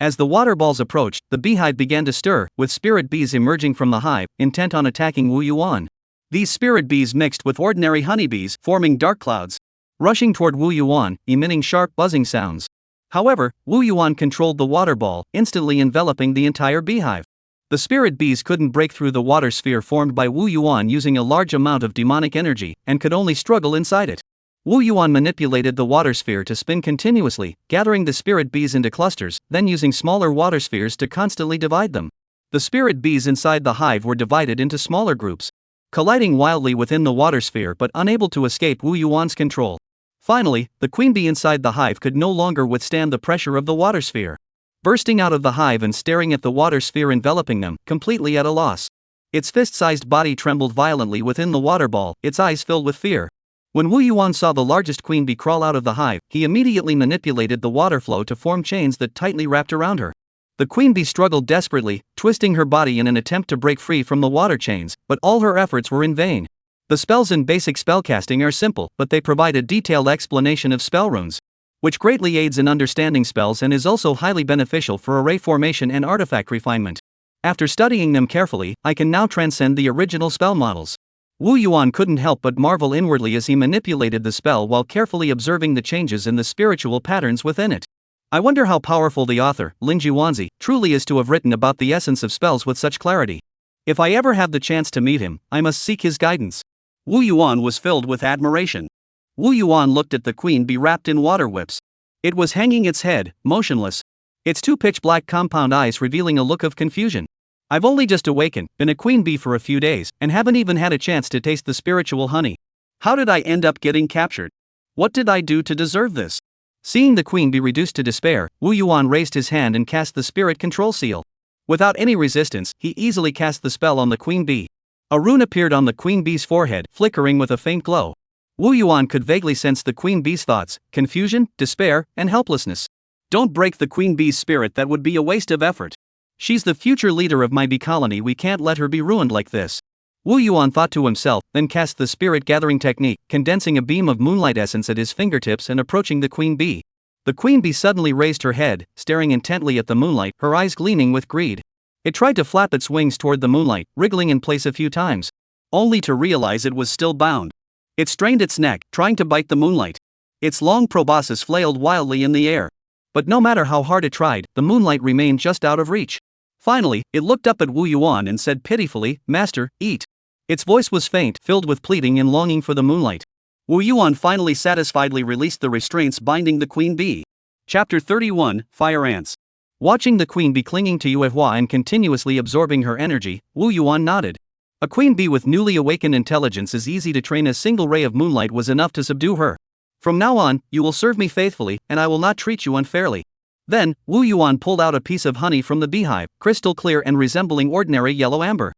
As the water balls approached, the beehive began to stir, with spirit bees emerging from the hive, intent on attacking Wu Yuan. These spirit bees mixed with ordinary honeybees, forming dark clouds, rushing toward Wu Yuan, emitting sharp buzzing sounds. However, Wu Yuan controlled the water ball, instantly enveloping the entire beehive. The spirit bees couldn't break through the water sphere formed by Wu Yuan using a large amount of demonic energy, and could only struggle inside it. Wu Yuan manipulated the water sphere to spin continuously, gathering the spirit bees into clusters, then using smaller water spheres to constantly divide them. The spirit bees inside the hive were divided into smaller groups, colliding wildly within the water sphere but unable to escape Wu Yuan's control. Finally, the queen bee inside the hive could no longer withstand the pressure of the water sphere, bursting out of the hive and staring at the water sphere enveloping them, completely at a loss. Its fist-sized body trembled violently within the water ball, its eyes filled with fear. When Wu Yuan saw the largest queen bee crawl out of the hive, he immediately manipulated the water flow to form chains that tightly wrapped around her. The queen bee struggled desperately, twisting her body in an attempt to break free from the water chains, but all her efforts were in vain. The spells in basic spellcasting are simple, but they provide a detailed explanation of spell runes, which greatly aids in understanding spells and is also highly beneficial for array formation and artifact refinement. After studying them carefully, I can now transcend the original spell models. Wu Yuan couldn't help but marvel inwardly as he manipulated the spell while carefully observing the changes in the spiritual patterns within it. I wonder how powerful the author, Lin Juanzi, truly is to have written about the essence of spells with such clarity. If I ever have the chance to meet him, I must seek his guidance. Wu Yuan was filled with admiration. Wu Yuan looked at the queen bee wrapped in water whips. It was hanging its head, motionless, its two pitch-black compound eyes revealing a look of confusion. I've only just awakened, been a queen bee for a few days, and haven't even had a chance to taste the spiritual honey. How did I end up getting captured? What did I do to deserve this? Seeing the queen bee reduced to despair, Wu Yuan raised his hand and cast the spirit control seal. Without any resistance, he easily cast the spell on the queen bee. A rune appeared on the queen bee's forehead, flickering with a faint glow. Wu Yuan could vaguely sense the queen bee's thoughts, confusion, despair, and helplessness. Don't break the queen bee's spirit, that would be a waste of effort. She's the future leader of my bee colony, we can't let her be ruined like this. Wu Yuan thought to himself, then cast the spirit gathering technique, condensing a beam of moonlight essence at his fingertips and approaching the queen bee. The queen bee suddenly raised her head, staring intently at the moonlight, her eyes gleaming with greed. It tried to flap its wings toward the moonlight, wriggling in place a few times, only to realize it was still bound. It strained its neck, trying to bite the moonlight. Its long proboscis flailed wildly in the air. But no matter how hard it tried, the moonlight remained just out of reach. Finally, it looked up at Wu Yuan and said pitifully, "Master, eat." Its voice was faint, filled with pleading and longing for the moonlight. Wu Yuan finally satisfiedly released the restraints binding the queen bee. Chapter 31, Fire Ants. Watching the queen bee clinging to Yue Hua and continuously absorbing her energy, Wu Yuan nodded. A queen bee with newly awakened intelligence is easy to train. A single ray of moonlight was enough to subdue her. From now on, you will serve me faithfully, and I will not treat you unfairly. Then, Wu Yuan pulled out a piece of honey from the beehive, crystal clear and resembling ordinary yellow amber.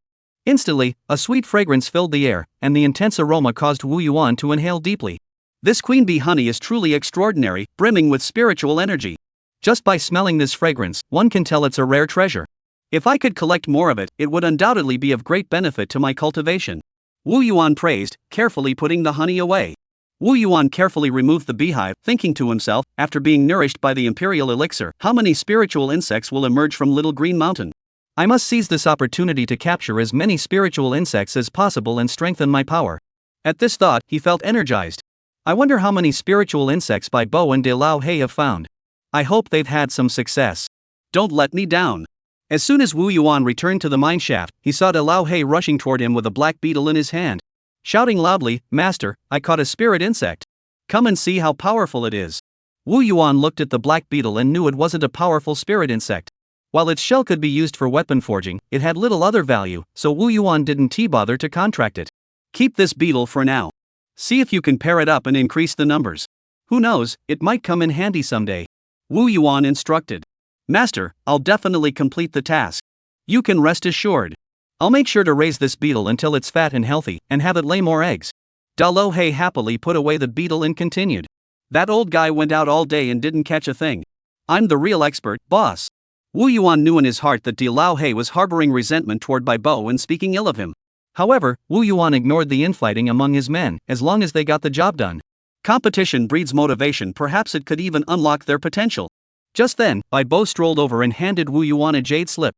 Instantly, a sweet fragrance filled the air, and the intense aroma caused Wu Yuan to inhale deeply. This queen bee honey is truly extraordinary, brimming with spiritual energy. Just by smelling this fragrance, one can tell it's a rare treasure. If I could collect more of it, it would undoubtedly be of great benefit to my cultivation. Wu Yuan praised, carefully putting the honey away. Wu Yuan carefully removed the beehive, thinking to himself, after being nourished by the imperial elixir, how many spiritual insects will emerge from Little Green Mountain? I must seize this opportunity to capture as many spiritual insects as possible and strengthen my power. At this thought, he felt energized. I wonder how many spiritual insects Bai Bo and De Lao He have found. I hope they've had some success. Don't let me down. As soon as Wu Yuan returned to the mine shaft, he saw De Lao He rushing toward him with a black beetle in his hand. Shouting loudly, "Master, I caught a spirit insect. Come and see how powerful it is." Wu Yuan looked at the black beetle and knew it wasn't a powerful spirit insect. While its shell could be used for weapon forging, it had little other value, so Wu Yuan didn't bother to contract it. Keep this beetle for now. See if you can pair it up and increase the numbers. Who knows, it might come in handy someday. Wu Yuan instructed. "Master, I'll definitely complete the task. You can rest assured. I'll make sure to raise this beetle until it's fat and healthy, and have it lay more eggs." Da Lo He happily put away the beetle and continued. "That old guy went out all day and didn't catch a thing. I'm the real expert, boss." Wu Yuan knew in his heart that De Lao He was harboring resentment toward Bai Bo and speaking ill of him. However, Wu Yuan ignored the infighting among his men, as long as they got the job done. Competition breeds motivation, perhaps it could even unlock their potential. Just then, Bai Bo strolled over and handed Wu Yuan a jade slip.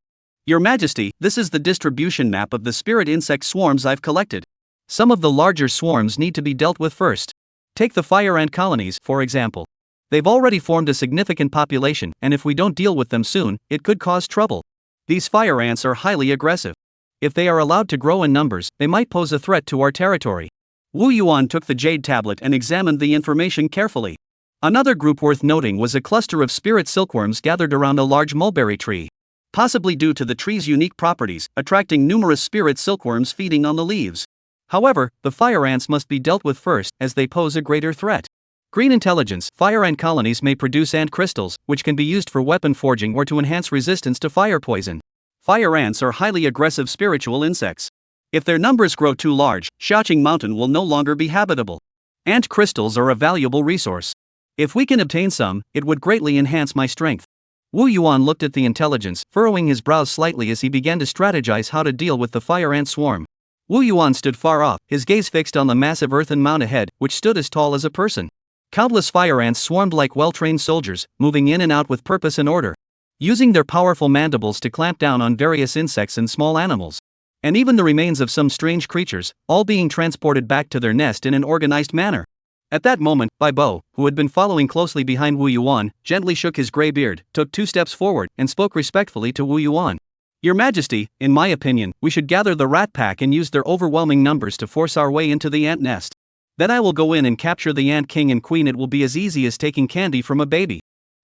Your Majesty, this is the distribution map of the spirit insect swarms I've collected. Some of the larger swarms need to be dealt with first. Take the fire ant colonies, for example. They've already formed a significant population, and if we don't deal with them soon, it could cause trouble. These fire ants are highly aggressive. If they are allowed to grow in numbers, they might pose a threat to our territory. Wu Yuan took the jade tablet and examined the information carefully. Another group worth noting was a cluster of spirit silkworms gathered around a large mulberry tree. Possibly due to the tree's unique properties, attracting numerous spirit silkworms feeding on the leaves. However, the fire ants must be dealt with first, as they pose a greater threat. Green intelligence. Fire ant colonies may produce ant crystals, which can be used for weapon forging or to enhance resistance to fire poison. Fire ants are highly aggressive spiritual insects. If their numbers grow too large, Xiaoing Mountain will no longer be habitable. Ant crystals are a valuable resource. If we can obtain some, it would greatly enhance my strength. Wu Yuan looked at the intelligence, furrowing his brows slightly as he began to strategize how to deal with the fire ant swarm. Wu Yuan stood far off, his gaze fixed on the massive earthen mound ahead, which stood as tall as a person. Countless fire ants swarmed like well-trained soldiers, moving in and out with purpose and order, using their powerful mandibles to clamp down on various insects and small animals. And even the remains of some strange creatures, all being transported back to their nest in an organized manner. At that moment, Bai Bo, who had been following closely behind Wu Yuan, gently shook his gray beard, took 2 steps forward, and spoke respectfully to Wu Yuan. Your Majesty, in my opinion, we should gather the rat pack and use their overwhelming numbers to force our way into the ant nest. Then I will go in and capture the ant king and queen. It will be as easy as taking candy from a baby.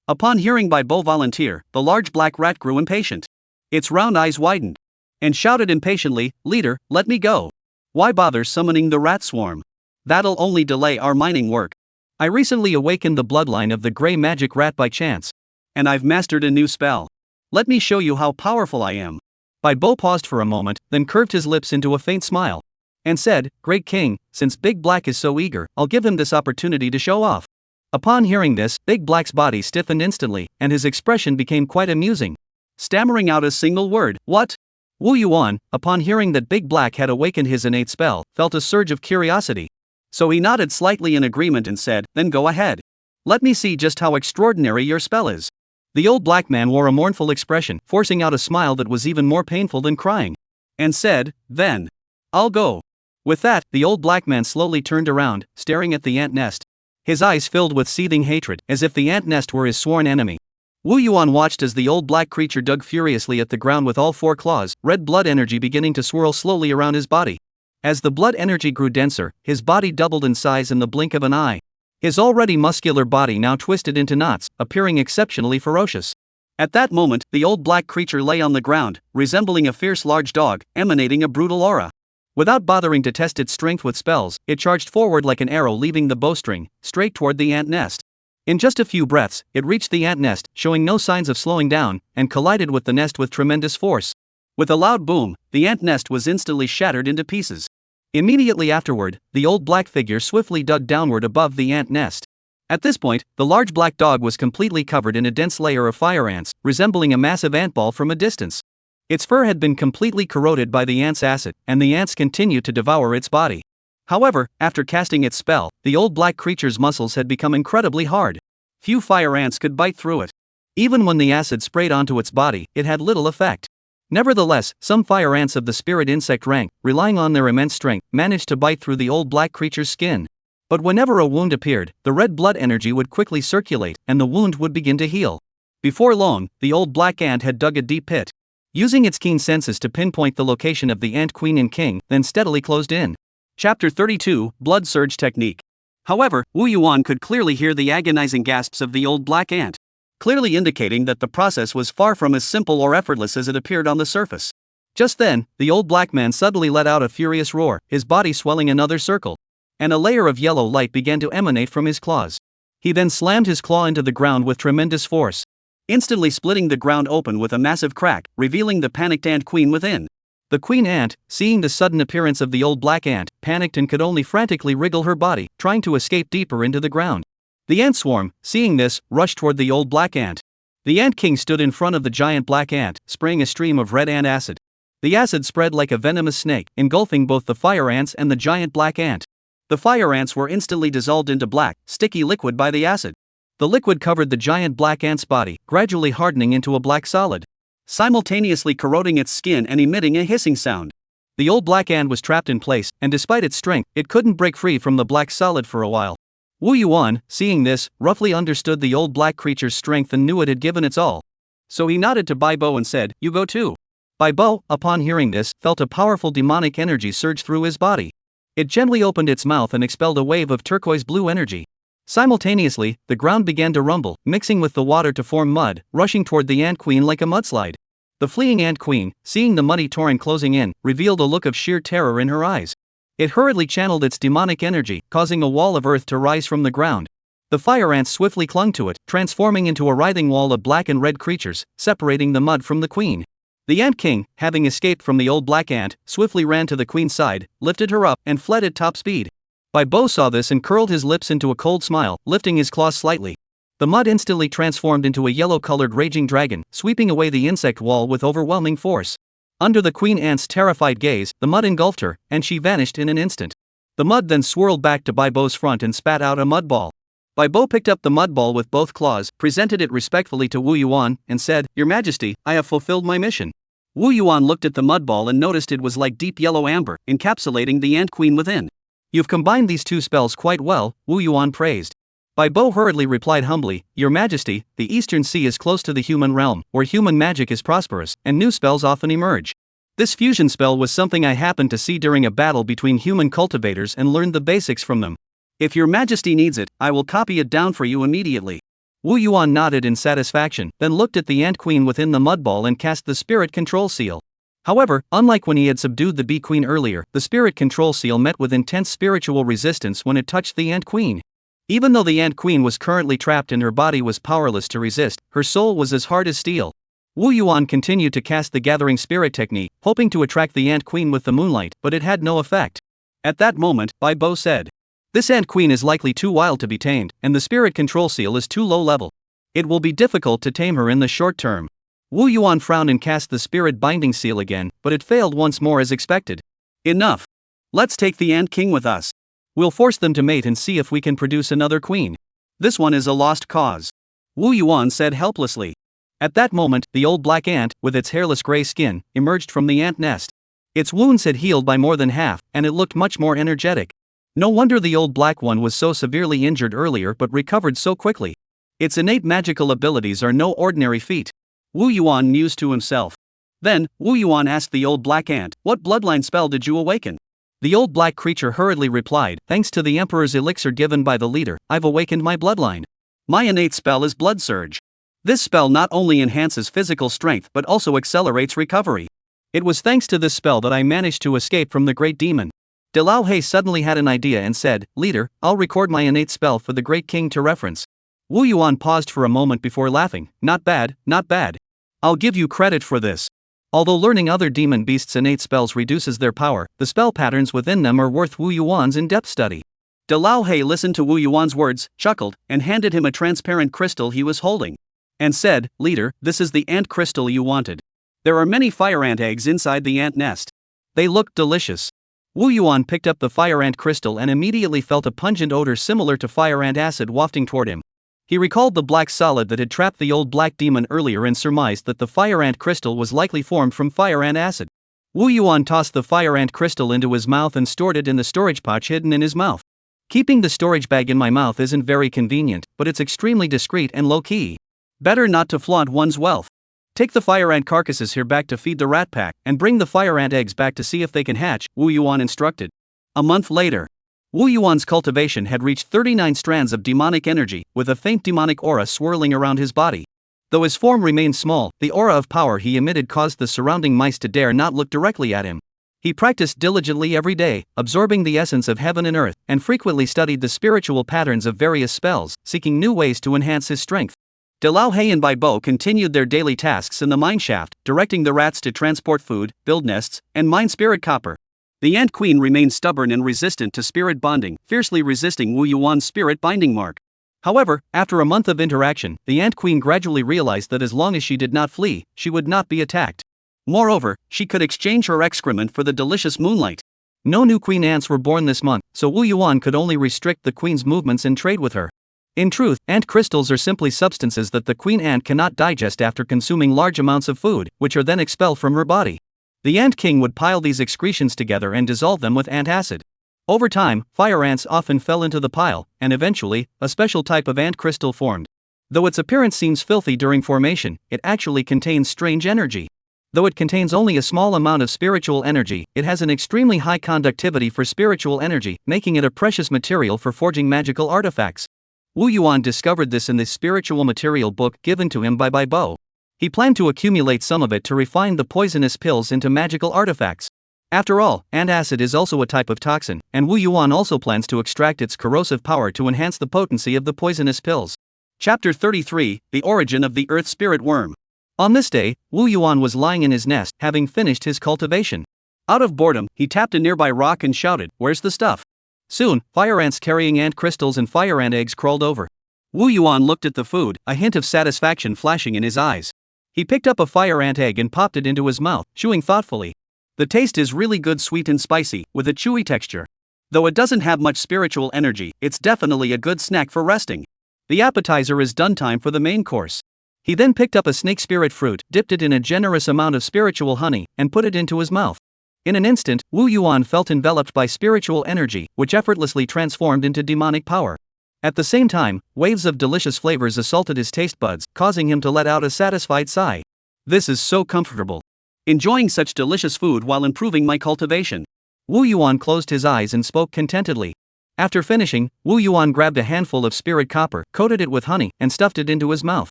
Upon hearing Bai Bo volunteer, the large black rat grew impatient. Its round eyes widened, and shouted impatiently, Leader, let me go. Why bother summoning the rat swarm? That'll only delay our mining work. I recently awakened the bloodline of the gray magic rat by chance. And I've mastered a new spell. Let me show you how powerful I am. Bai Bo paused for a moment, then curved his lips into a faint smile. And said, Great King, since Big Black is so eager, I'll give him this opportunity to show off. Upon hearing this, Big Black's body stiffened instantly, and his expression became quite amusing. Stammering out a single word, What? Wu Yuan, upon hearing that Big Black had awakened his innate spell, felt a surge of curiosity. So he nodded slightly in agreement and said, Then go ahead. Let me see just how extraordinary your spell is. The old black man wore a mournful expression, forcing out a smile that was even more painful than crying. And said, Then I'll go. With that, the old black man slowly turned around, staring at the ant nest. His eyes filled with seething hatred, as if the ant nest were his sworn enemy. Wu Yuan watched as the old black creature dug furiously at the ground with all 4 claws, red blood energy beginning to swirl slowly around his body. As the blood energy grew denser, his body doubled in size in the blink of an eye. His already muscular body now twisted into knots, appearing exceptionally ferocious. At that moment, the old black creature lay on the ground, resembling a fierce large dog, emanating a brutal aura. Without bothering to test its strength with spells, it charged forward like an arrow leaving the bowstring, straight toward the ant nest. In just a few breaths, it reached the ant nest, showing no signs of slowing down, and collided with the nest with tremendous force. With a loud boom, the ant nest was instantly shattered into pieces. Immediately afterward, the old black figure swiftly dug downward above the ant nest. At this point, the large black dog was completely covered in a dense layer of fire ants, resembling a massive ant ball from a distance. Its fur had been completely corroded by the ant's acid, and the ants continued to devour its body. However, after casting its spell, the old black creature's muscles had become incredibly hard. Few fire ants could bite through it. Even when the acid sprayed onto its body, it had little effect. Nevertheless, some fire ants of the spirit insect rank, relying on their immense strength, managed to bite through the old black creature's skin. But whenever a wound appeared, the red blood energy would quickly circulate, and the wound would begin to heal. Before long, the old black ant had dug a deep pit. Using its keen senses to pinpoint the location of the ant queen and king, then steadily closed in. Chapter 32, Blood Surge Technique. However, Wu Yuan could clearly hear the agonizing gasps of the old black ant, clearly indicating that the process was far from as simple or effortless as it appeared on the surface. Just then, the old black man suddenly let out a furious roar, his body swelling another circle. And a layer of yellow light began to emanate from his claws. He then slammed his claw into the ground with tremendous force, instantly splitting the ground open with a massive crack, revealing the panicked ant queen within. The queen ant, seeing the sudden appearance of the old black ant, panicked and could only frantically wriggle her body, trying to escape deeper into the ground. The ant swarm, seeing this, rushed toward the old black ant. The ant king stood in front of the giant black ant, spraying a stream of red ant acid. The acid spread like a venomous snake, engulfing both the fire ants and the giant black ant. The fire ants were instantly dissolved into black, sticky liquid by the acid. The liquid covered the giant black ant's body, gradually hardening into a black solid, simultaneously corroding its skin and emitting a hissing sound. The old black ant was trapped in place, and despite its strength, it couldn't break free from the black solid for a while. Wu Yuan, seeing this, roughly understood the old black creature's strength and knew it had given its all. So he nodded to Bai Bo and said, "You go too." Bai Bo, upon hearing this, felt a powerful demonic energy surge through his body. It gently opened its mouth and expelled a wave of turquoise blue energy. Simultaneously, the ground began to rumble, mixing with the water to form mud, rushing toward the ant queen like a mudslide. The fleeing ant queen, seeing the muddy torrent closing in, revealed a look of sheer terror in her eyes. It hurriedly channeled its demonic energy, causing a wall of earth to rise from the ground. The fire ants swiftly clung to it, transforming into a writhing wall of black and red creatures, separating the mud from the queen. The ant king, having escaped from the old black ant, swiftly ran to the queen's side, lifted her up, and fled at top speed. Bai Bo saw this and curled his lips into a cold smile, lifting his claws slightly. The mud instantly transformed into a yellow-colored raging dragon, sweeping away the insect wall with overwhelming force. Under the queen ant's terrified gaze, the mud engulfed her, and she vanished in an instant. The mud then swirled back to Bai Bo's front and spat out a mud ball. Bai Bo picked up the mud ball with both claws, presented it respectfully to Wu Yuan, and said, "Your Majesty, I have fulfilled my mission." Wu Yuan looked at the mud ball and noticed it was like deep yellow amber, encapsulating the ant queen within. "You've combined these two spells quite well," Wu Yuan praised. Bai Bo hurriedly replied humbly, "Your Majesty, the Eastern Sea is close to the human realm, where human magic is prosperous, and new spells often emerge. This fusion spell was something I happened to see during a battle between human cultivators and learned the basics from them. If your Majesty needs it, I will copy it down for you immediately." Wu Yuan nodded in satisfaction, then looked at the ant queen within the mud ball and cast the spirit control seal. However, unlike when he had subdued the bee queen earlier, the spirit control seal met with intense spiritual resistance when it touched the ant queen. Even though the ant queen was currently trapped and her body was powerless to resist, her soul was as hard as steel. Wu Yuan continued to cast the gathering spirit technique, hoping to attract the ant queen with the moonlight, but it had no effect. At that moment, Bai Bo said, "This ant queen is likely too wild to be tamed, and the spirit control seal is too low level. It will be difficult to tame her in the short term." Wu Yuan frowned and cast the spirit binding seal again, but it failed once more as expected. "Enough. Let's take the ant king with us. We'll force them to mate and see if we can produce another queen. This one is a lost cause," Wu Yuan said helplessly. At that moment, the old black ant, with its hairless gray skin, emerged from the ant nest. Its wounds had healed by more than half, and it looked much more energetic. No wonder the old black one was so severely injured earlier but recovered so quickly. Its innate magical abilities are no ordinary feat. Wu Yuan mused to himself. Then, Wu Yuan asked the old black ant, "What bloodline spell did you awaken?" The old black creature hurriedly replied, "Thanks to the Emperor's elixir given by the leader, I've awakened my bloodline. My innate spell is Blood Surge. This spell not only enhances physical strength but also accelerates recovery. It was thanks to this spell that I managed to escape from the great demon." De Lao He suddenly had an idea and said, "Leader, I'll record my innate spell for the great king to reference." Wu Yuan paused for a moment before laughing, "Not bad, not bad. I'll give you credit for this." Although learning other demon beasts' innate spells reduces their power, the spell patterns within them are worth Wu Yuan's in-depth study. De Lao He listened to Wu Yuan's words, chuckled, and handed him a transparent crystal he was holding. And said, "Leader, this is the ant crystal you wanted. There are many fire ant eggs inside the ant nest. They look delicious." Wu Yuan picked up the fire ant crystal and immediately felt a pungent odor similar to fire ant acid wafting toward him. He recalled the black solid that had trapped the old black demon earlier and surmised that the fire ant crystal was likely formed from fire ant acid. Wu Yuan tossed the fire ant crystal into his mouth and stored it in the storage pouch hidden in his mouth. "Keeping the storage bag in my mouth isn't very convenient, but it's extremely discreet and low-key. Better not to flaunt one's wealth. Take the fire ant carcasses here back to feed the rat pack, and bring the fire ant eggs back to see if they can hatch," Wu Yuan instructed. A month later, Wu Yuan's cultivation had reached 39 strands of demonic energy, with a faint demonic aura swirling around his body. Though his form remained small, the aura of power he emitted caused the surrounding mice to dare not look directly at him. He practiced diligently every day, absorbing the essence of heaven and earth, and frequently studied the spiritual patterns of various spells, seeking new ways to enhance his strength. De Lao He and Bai Bo continued their daily tasks in the mine shaft, directing the rats to transport food, build nests, and mine spirit copper. The ant queen remained stubborn and resistant to spirit bonding, fiercely resisting Wu Yuan's spirit binding mark. However, after a month of interaction, the ant queen gradually realized that as long as she did not flee, she would not be attacked. Moreover, she could exchange her excrement for the delicious moonlight. No new queen ants were born this month, so Wu Yuan could only restrict the queen's movements and trade with her. In truth, ant crystals are simply substances that the queen ant cannot digest after consuming large amounts of food, which are then expelled from her body. The ant king would pile these excretions together and dissolve them with ant acid. Over time, fire ants often fell into the pile, and eventually, a special type of ant crystal formed. Though its appearance seems filthy during formation, it actually contains strange energy. Though it contains only a small amount of spiritual energy, it has an extremely high conductivity for spiritual energy, making it a precious material for forging magical artifacts. Wu Yuan discovered this in the spiritual material book given to him by Bai Bo. He planned to accumulate some of it to refine the poisonous pills into magical artifacts. After all, ant acid is also a type of toxin, and Wu Yuan also plans to extract its corrosive power to enhance the potency of the poisonous pills. Chapter 33, The Origin of the Earth Spirit Worm. On this day, Wu Yuan was lying in his nest, having finished his cultivation. Out of boredom, he tapped a nearby rock and shouted, "Where's the stuff?" Soon, fire ants carrying ant crystals and fire ant eggs crawled over. Wu Yuan looked at the food, a hint of satisfaction flashing in his eyes. He picked up a fire ant egg and popped it into his mouth, chewing thoughtfully. The taste is really good, sweet and spicy, with a chewy texture. Though it doesn't have much spiritual energy, it's definitely a good snack for resting. The appetizer is done, time for the main course. He then picked up a snake spirit fruit, dipped it in a generous amount of spiritual honey, and put it into his mouth. In an instant, Wu Yuan felt enveloped by spiritual energy, which effortlessly transformed into demonic power. At the same time, waves of delicious flavors assaulted his taste buds, causing him to let out a satisfied sigh. This is so comfortable. Enjoying such delicious food while improving my cultivation. Wu Yuan closed his eyes and spoke contentedly. After finishing, Wu Yuan grabbed a handful of spirit copper, coated it with honey, and stuffed it into his mouth.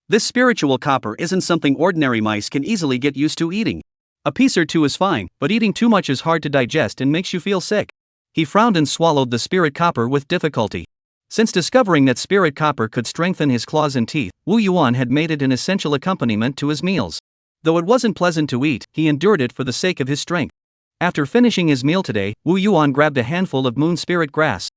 This spiritual copper isn't something ordinary mice can easily get used to eating. A piece or two is fine, but eating too much is hard to digest and makes you feel sick. He frowned and swallowed the spirit copper with difficulty. Since discovering that spirit copper could strengthen his claws and teeth, Wu Yuan had made it an essential accompaniment to his meals. Though it wasn't pleasant to eat, he endured it for the sake of his strength. After finishing his meal today, Wu Yuan grabbed a handful of moon spirit grass.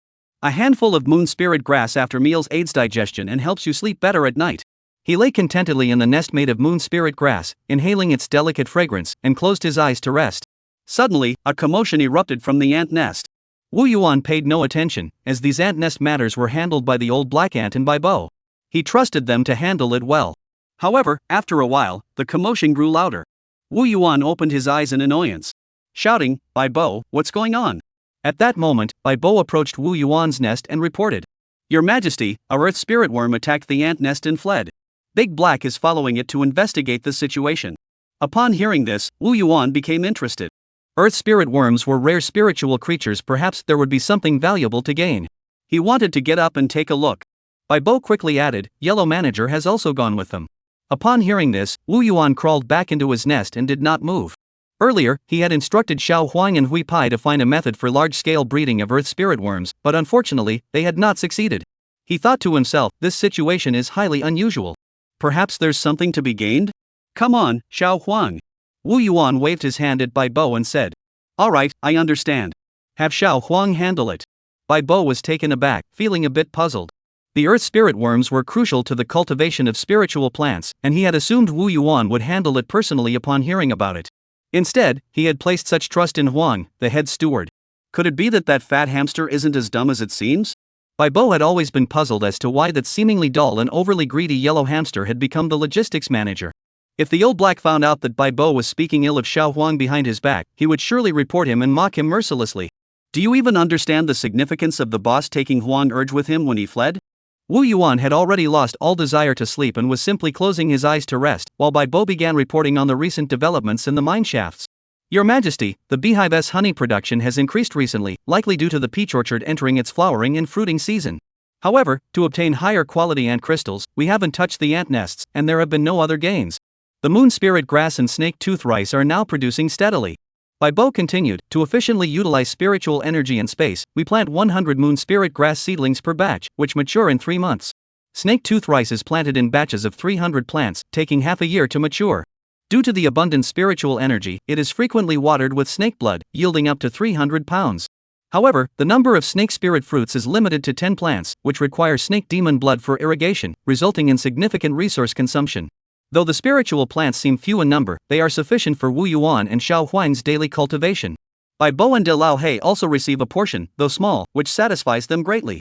A handful of moon spirit grass after meals aids digestion and helps you sleep better at night. He lay contentedly in the nest made of moon spirit grass, inhaling its delicate fragrance, and closed his eyes to rest. Suddenly, a commotion erupted from the ant nest. Wu Yuan paid no attention, as these ant nest matters were handled by the old black ant and Bai Bo. He trusted them to handle it well. However, after a while, the commotion grew louder. Wu Yuan opened his eyes in annoyance, shouting, "Bai Bo, what's going on?" At that moment, Bai Bo approached Wu Yuan's nest and reported, "Your Majesty, a earth spirit worm attacked the ant nest and fled. Big Black is following it to investigate the situation." Upon hearing this, Wu Yuan became interested. Earth spirit worms were rare spiritual creatures, perhaps there would be something valuable to gain. He wanted to get up and take a look. Bai Bo quickly added, "Yellow Manager has also gone with them." Upon hearing this, Wu Yuan crawled back into his nest and did not move. Earlier, he had instructed Xiao Huang and Hui Pai to find a method for large-scale breeding of earth spirit worms, but unfortunately, they had not succeeded. He thought to himself, this situation is highly unusual. Perhaps there's something to be gained? Come on, Xiao Huang. Wu Yuan waved his hand at Bai Bo and said, "All right, I understand. Have Xiao Huang handle it." Bai Bo was taken aback, feeling a bit puzzled. The earth spirit worms were crucial to the cultivation of spiritual plants, and he had assumed Wu Yuan would handle it personally upon hearing about it. Instead, he had placed such trust in Huang, the head steward. Could it be that that fat hamster isn't as dumb as it seems? Bai Bo had always been puzzled as to why that seemingly dull and overly greedy yellow hamster had become the logistics manager. If the old black found out that Bai Bo was speaking ill of Xiao Huang behind his back, he would surely report him and mock him mercilessly. Do you even understand the significance of the boss taking Huang urge with him when he fled? Wu Yuan had already lost all desire to sleep and was simply closing his eyes to rest, while Bai Bo began reporting on the recent developments in the mine shafts. Your Majesty, the beehive's honey production has increased recently, likely due to the peach orchard entering its flowering and fruiting season. However, to obtain higher quality ant crystals, we haven't touched the ant nests, and there have been no other gains. The moon spirit grass and snake tooth rice are now producing steadily. Bai Bo continued, to efficiently utilize spiritual energy and space, we plant 100 moon spirit grass seedlings per batch, which mature in 3 months. Snake tooth rice is planted in batches of 300 plants, taking half a year to mature. Due to the abundant spiritual energy, it is frequently watered with snake blood, yielding up to 300 pounds. However, the number of snake spirit fruits is limited to 10 plants, which require snake demon blood for irrigation, resulting in significant resource consumption. Though the spiritual plants seem few in number, they are sufficient for Wu Yuan and Xiao Huang's daily cultivation. Bai Bo and De Lao He also receive a portion, though small, which satisfies them greatly.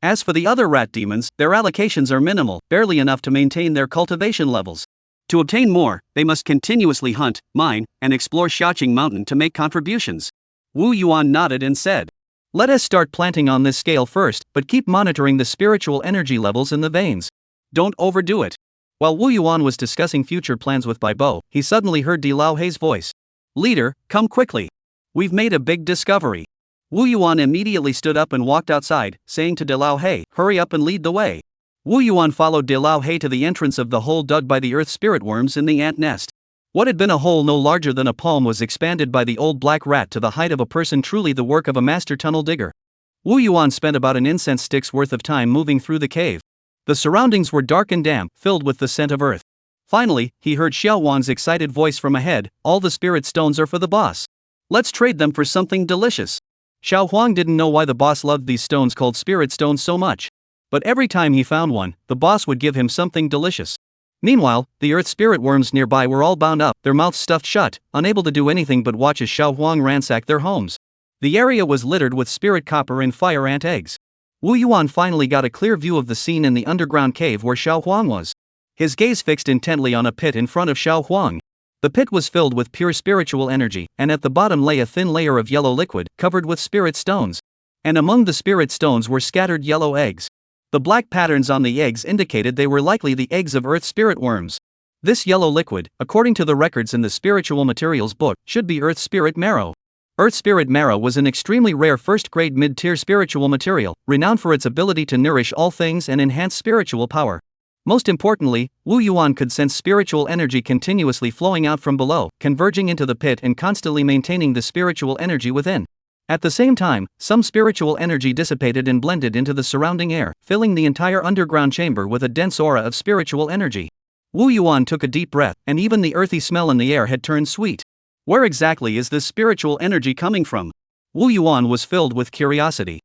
As for the other rat demons, their allocations are minimal, barely enough to maintain their cultivation levels. To obtain more, they must continuously hunt, mine, and explore Xiaoing Mountain to make contributions. Wu Yuan nodded and said, "Let us start planting on this scale first, but keep monitoring the spiritual energy levels in the veins. Don't overdo it." While Wu Yuan was discussing future plans with Bai Bo, he suddenly heard Di Lao Hei's voice. "Leader, come quickly. We've made a big discovery." Wu Yuan immediately stood up and walked outside, saying to Di Lao Hei, "Hurry up and lead the way." Wu Yuan followed Di Lao Hei to the entrance of the hole dug by the earth spirit worms in the ant nest. What had been a hole no larger than a palm was expanded by the old black rat to the height of a person, truly the work of a master tunnel digger. Wu Yuan spent about an incense stick's worth of time moving through the cave. The surroundings were dark and damp, filled with the scent of earth. Finally, he heard Xiao Wang's excited voice from ahead, "All the spirit stones are for the boss. Let's trade them for something delicious." Xiao Huang didn't know why the boss loved these stones called spirit stones so much. But every time he found one, the boss would give him something delicious. Meanwhile, the earth spirit worms nearby were all bound up, their mouths stuffed shut, unable to do anything but watch as Xiao Huang ransacked their homes. The area was littered with spirit copper and fire ant eggs. Wu Yuan finally got a clear view of the scene in the underground cave where Xiao Huang was. His gaze fixed intently on a pit in front of Xiao Huang. The pit was filled with pure spiritual energy, and at the bottom lay a thin layer of yellow liquid, covered with spirit stones. And among the spirit stones were scattered yellow eggs. The black patterns on the eggs indicated they were likely the eggs of earth spirit worms. This yellow liquid, according to the records in the Spiritual Materials book, should be earth spirit marrow. Earth spirit marrow was an extremely rare first-grade mid-tier spiritual material, renowned for its ability to nourish all things and enhance spiritual power. Most importantly, Wu Yuan could sense spiritual energy continuously flowing out from below, converging into the pit and constantly maintaining the spiritual energy within. At the same time, some spiritual energy dissipated and blended into the surrounding air, filling the entire underground chamber with a dense aura of spiritual energy. Wu Yuan took a deep breath, and even the earthy smell in the air had turned sweet. Where exactly is this spiritual energy coming from? Wu Yuan was filled with curiosity.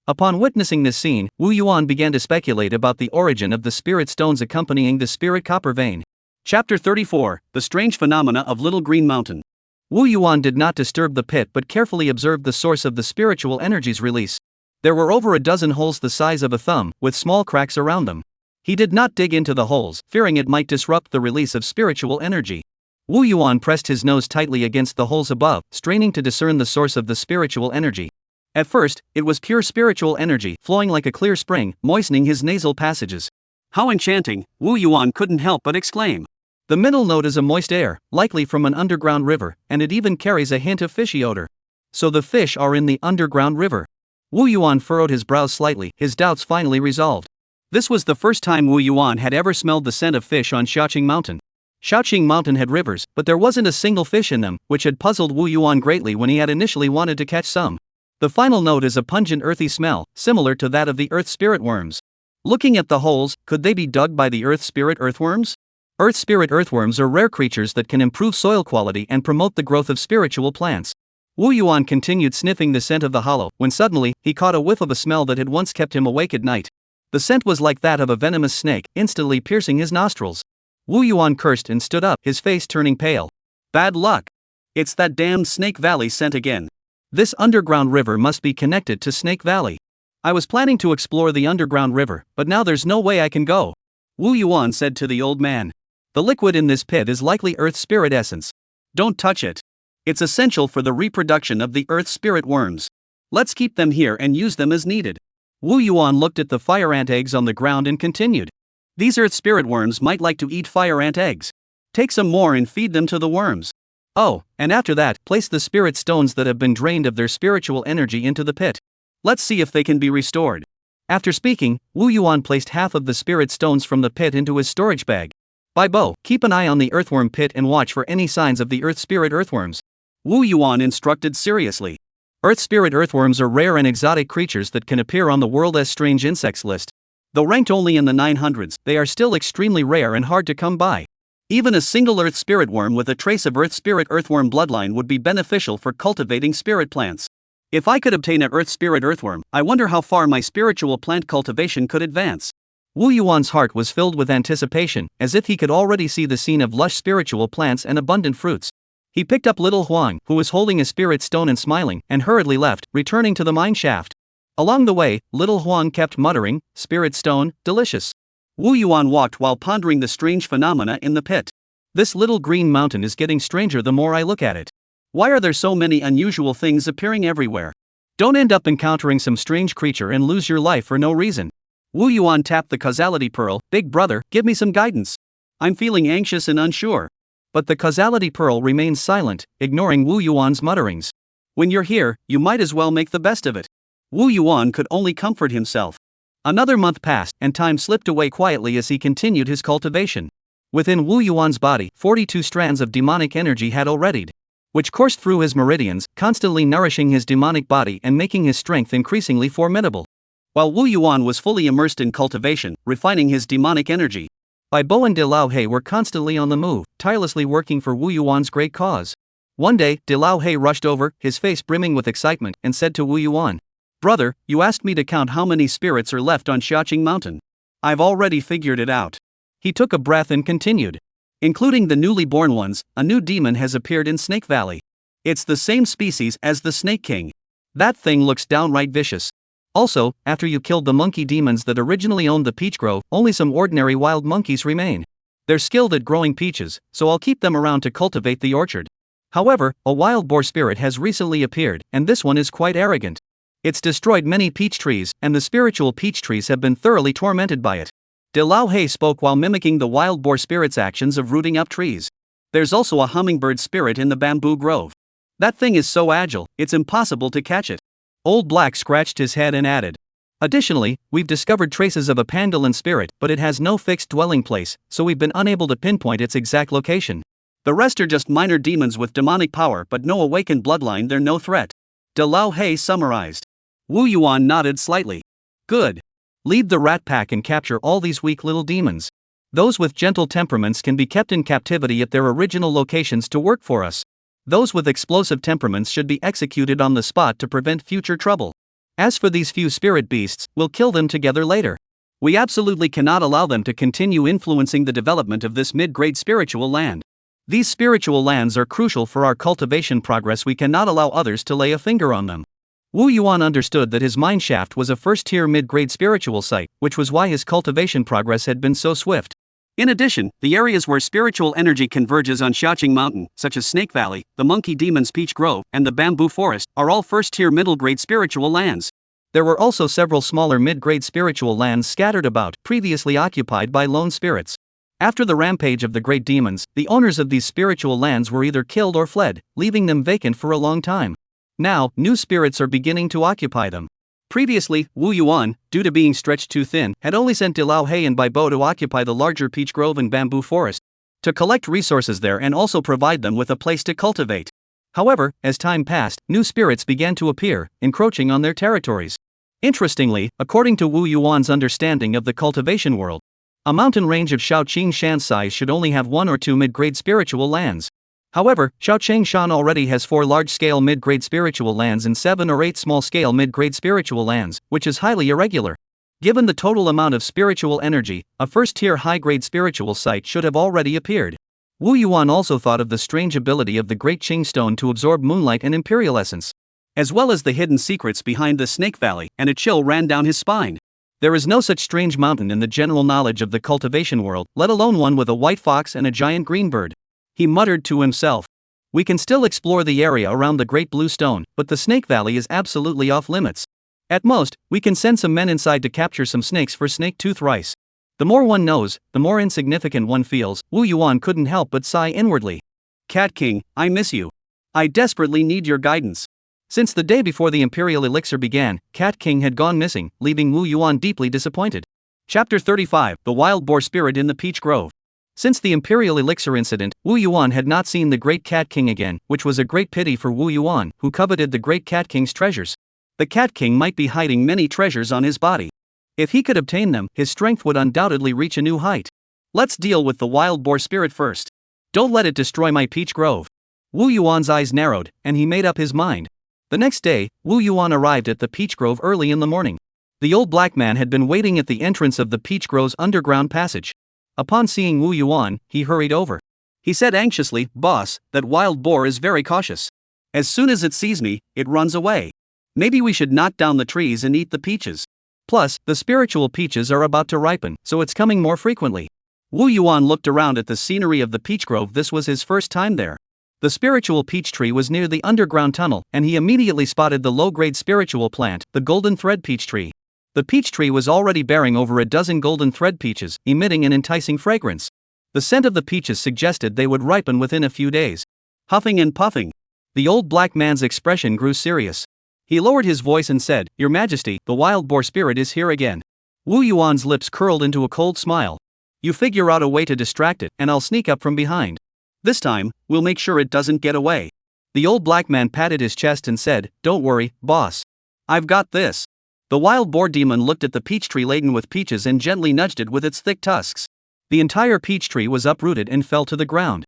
Upon witnessing this scene, Wu Yuan began to speculate about the origin of the spirit stones accompanying the spirit copper vein. Chapter 34, The Strange Phenomena of Little Green Mountain. Wu Yuan did not disturb the pit but carefully observed the source of the spiritual energy's release. There were over a dozen holes the size of a thumb, with small cracks around them. He did not dig into the holes, fearing it might disrupt the release of spiritual energy. Wu Yuan pressed his nose tightly against the holes above, straining to discern the source of the spiritual energy. At first, it was pure spiritual energy, flowing like a clear spring, moistening his nasal passages. "How enchanting," Wu Yuan couldn't help but exclaim. The middle note is a moist air, likely from an underground river, and it even carries a hint of fishy odor. So the fish are in the underground river. Wu Yuan furrowed his brows slightly, his doubts finally resolved. This was the first time Wu Yuan had ever smelled the scent of fish on Xiaoing Mountain. Xiaoing Mountain had rivers, but there wasn't a single fish in them, which had puzzled Wu Yuan greatly when he had initially wanted to catch some. The final note is a pungent earthy smell, similar to that of the earth spirit worms. Looking at the holes, could they be dug by the earth spirit earthworms? Earth spirit earthworms are rare creatures that can improve soil quality and promote the growth of spiritual plants. Wu Yuan continued sniffing the scent of the hollow, when suddenly, he caught a whiff of a smell that had once kept him awake at night. The scent was like that of a venomous snake, instantly piercing his nostrils. Wu Yuan cursed and stood up, his face turning pale. Bad luck. It's that damned Snake Valley scent again. This underground river must be connected to Snake Valley. I was planning to explore the underground river, but now there's no way I can go. Wu Yuan said to the old man. The liquid in this pit is likely earth spirit essence. Don't touch it. It's essential for the reproduction of the earth spirit worms. Let's keep them here and use them as needed. Wu Yuan looked at the fire ant eggs on the ground and continued. These earth spirit worms might like to eat fire ant eggs. Take some more and feed them to the worms. Oh, and after that, place the spirit stones that have been drained of their spiritual energy into the pit. Let's see if they can be restored. After speaking, Wu Yuan placed half of the spirit stones from the pit into his storage bag. Bai Bo, keep an eye on the earthworm pit and watch for any signs of the earth spirit earthworms. Wu Yuan instructed seriously. Earth spirit earthworms are rare and exotic creatures that can appear on the World as Strange Insects list. Though ranked only in the 900s, they are still extremely rare and hard to come by. Even a single earth spirit worm with a trace of earth spirit earthworm bloodline would be beneficial for cultivating spirit plants. If I could obtain an earth spirit earthworm, I wonder how far my spiritual plant cultivation could advance. Wu Yuan's heart was filled with anticipation, as if he could already see the scene of lush spiritual plants and abundant fruits. He picked up little Huang, who was holding a spirit stone and smiling, and hurriedly left, returning to the mine shaft. Along the way, little Huang kept muttering, "Spirit stone, delicious." Wu Yuan walked while pondering the strange phenomena in the pit. This little green mountain is getting stranger the more I look at it. Why are there so many unusual things appearing everywhere? Don't end up encountering some strange creature and lose your life for no reason. Wu Yuan tapped the causality pearl. "Big brother, give me some guidance. I'm feeling anxious and unsure." But the causality pearl remains silent, ignoring Wu Yuan's mutterings. "When you're here, you might as well make the best of it." Wu Yuan could only comfort himself. Another month passed, and time slipped away quietly as he continued his cultivation. Within Wu Yuan's body, 42 strands of demonic energy had already, which coursed through his meridians, constantly nourishing his demonic body and making his strength increasingly formidable. While Wu Yuan was fully immersed in cultivation, refining his demonic energy, Bai Bo and De Lao He were constantly on the move, tirelessly working for Wu Yuan's great cause. One day, De Lao He rushed over, his face brimming with excitement, and said to Wu Yuan, "Brother, you asked me to count how many spirits are left on Xiaoing Mountain. I've already figured it out." He took a breath and continued. "Including the newly born ones, a new demon has appeared in Snake Valley. It's the same species as the Snake King. That thing looks downright vicious. Also, after you killed the monkey demons that originally owned the peach grove, only some ordinary wild monkeys remain. They're skilled at growing peaches, so I'll keep them around to cultivate the orchard. However, a wild boar spirit has recently appeared, and this one is quite arrogant. It's destroyed many peach trees, and the spiritual peach trees have been thoroughly tormented by it." De Lao He spoke while mimicking the wild boar spirit's actions of rooting up trees. "There's also a hummingbird spirit in the bamboo grove. That thing is so agile, it's impossible to catch it." Old Black scratched his head and added, "Additionally, we've discovered traces of a pangolin spirit, but it has no fixed dwelling place, so we've been unable to pinpoint its exact location. The rest are just minor demons with demonic power but no awakened bloodline. They're no threat." De Lao He summarized. Wu Yuan nodded slightly. "Good. Lead the rat pack and capture all these weak little demons. Those with gentle temperaments can be kept in captivity at their original locations to work for us. Those with explosive temperaments should be executed on the spot to prevent future trouble. As for these few spirit beasts, we'll kill them together later. We absolutely cannot allow them to continue influencing the development of this mid-grade spiritual land. These spiritual lands are crucial for our cultivation progress. We cannot allow others to lay a finger on them." Wu Yuan understood that his mineshaft was a first-tier mid-grade spiritual site, which was why his cultivation progress had been so swift. In addition, the areas where spiritual energy converges on Xiaoing Mountain, such as Snake Valley, the Monkey Demon's Peach Grove, and the Bamboo Forest, are all first-tier middle-grade spiritual lands. There were also several smaller mid-grade spiritual lands scattered about, previously occupied by lone spirits. After the rampage of the great demons, the owners of these spiritual lands were either killed or fled, leaving them vacant for a long time. Now, new spirits are beginning to occupy them. Previously, Wu Yuan, due to being stretched too thin, had only sent De Lao He and Bai Bo to occupy the larger peach grove and bamboo forest, to collect resources there and also provide them with a place to cultivate. However, as time passed, new spirits began to appear, encroaching on their territories. Interestingly, according to Wu Yuan's understanding of the cultivation world, a mountain range of Xiaoing Shan size should only have 1 or 2 mid-grade spiritual lands. However, Xiaoing Shan already has 4 large-scale mid-grade spiritual lands and 7 or 8 small-scale mid-grade spiritual lands, which is highly irregular. Given the total amount of spiritual energy, a first-tier high-grade spiritual site should have already appeared. Wu Yuan also thought of the strange ability of the Great Qing Stone to absorb moonlight and imperial essence, as well as the hidden secrets behind the Snake Valley, and a chill ran down his spine. There is no such strange mountain in the general knowledge of the cultivation world, let alone one with a white fox and a giant green bird. He muttered to himself. "We can still explore the area around the Great Blue Stone, but the Snake Valley is absolutely off limits. At most, we can send some men inside to capture some snakes for snake tooth rice." The more one knows, the more insignificant one feels. Wu Yuan couldn't help but sigh inwardly. "Cat King, I miss you. I desperately need your guidance." Since the day before the Imperial Elixir began, Cat King had gone missing, leaving Wu Yuan deeply disappointed. Chapter 35, The Wild Boar Spirit in the Peach Grove. Since the Imperial Elixir incident, Wu Yuan had not seen the Great Cat King again, which was a great pity for Wu Yuan, who coveted the Great Cat King's treasures. The Cat King might be hiding many treasures on his body. If he could obtain them, his strength would undoubtedly reach a new height. "Let's deal with the wild boar spirit first. Don't let it destroy my peach grove." Wu Yuan's eyes narrowed, and he made up his mind. The next day, Wu Yuan arrived at the peach grove early in the morning. The old black man had been waiting at the entrance of the peach grove's underground passage. Upon seeing Wu Yuan, he hurried over. He said anxiously, "Boss, that wild boar is very cautious. As soon as it sees me, it runs away. Maybe we should knock down the trees and eat the peaches. Plus, the spiritual peaches are about to ripen, so it's coming more frequently. Wu Yuan looked around at the scenery of the peach grove. This was his first time there. The spiritual peach tree was near the underground tunnel, and he immediately spotted the low-grade spiritual plant, the golden thread peach tree. The peach tree was already bearing over a dozen golden thread peaches, emitting an enticing fragrance. The scent of the peaches suggested they would ripen within a few days. Huffing and puffing. The old black man's expression grew serious. He lowered his voice and said, "Your Majesty, the wild boar spirit is here again." Wu Yuan's lips curled into a cold smile. "You figure out a way to distract it, and I'll sneak up from behind. This time, we'll make sure it doesn't get away." The old black man patted his chest and said, "Don't worry, boss. I've got this." The wild boar demon looked at the peach tree laden with peaches and gently nudged it with its thick tusks. The entire peach tree was uprooted and fell to the ground.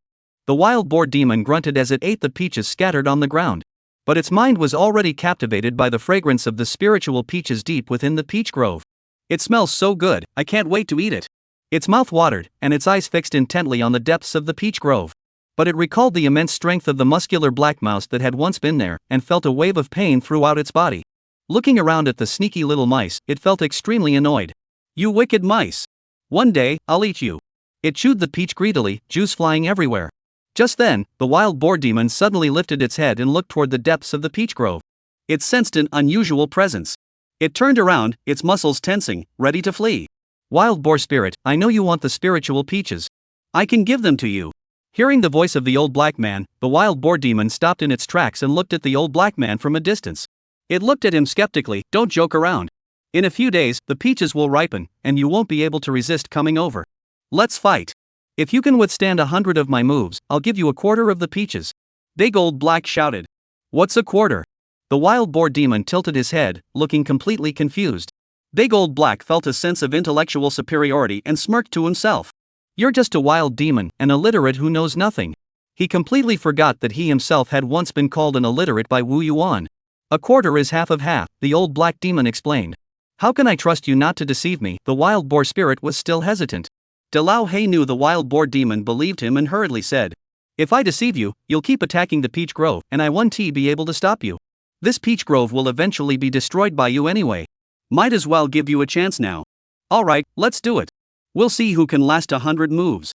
The wild boar demon grunted as it ate the peaches scattered on the ground. But its mind was already captivated by the fragrance of the spiritual peaches deep within the peach grove. "It smells so good, I can't wait to eat it." Its mouth watered, and its eyes fixed intently on the depths of the peach grove. But it recalled the immense strength of the muscular black mouse that had once been there, and felt a wave of pain throughout its body. Looking around at the sneaky little mice, it felt extremely annoyed. "You wicked mice! One day, I'll eat you." It chewed the peach greedily, juice flying everywhere. Just then, the wild boar demon suddenly lifted its head and looked toward the depths of the peach grove. It sensed an unusual presence. It turned around, its muscles tensing, ready to flee. "Wild boar spirit, I know you want the spiritual peaches. I can give them to you." Hearing the voice of the old black man, the wild boar demon stopped in its tracks and looked at the old black man from a distance. It looked at him skeptically. "Don't joke around. In a few days, the peaches will ripen, and you won't be able to resist coming over. Let's fight. If you can withstand 100 of my moves, I'll give you a quarter of the peaches." Big old black shouted. "What's a quarter?" The wild boar demon tilted his head, looking completely confused. Big old black felt a sense of intellectual superiority and smirked to himself. "You're just a wild demon, an illiterate who knows nothing." He completely forgot that he himself had once been called an illiterate by Wu Yuan. "A quarter is half of half," the old black demon explained. "How can I trust you not to deceive me?" The wild boar spirit was still hesitant. De Lao He knew the wild boar demon believed him and hurriedly said, "If I deceive you, you'll keep attacking the peach grove, and I won't be able to stop you. This peach grove will eventually be destroyed by you anyway. Might as well give you a chance now. Alright, let's do it. We'll see who can last 100 moves."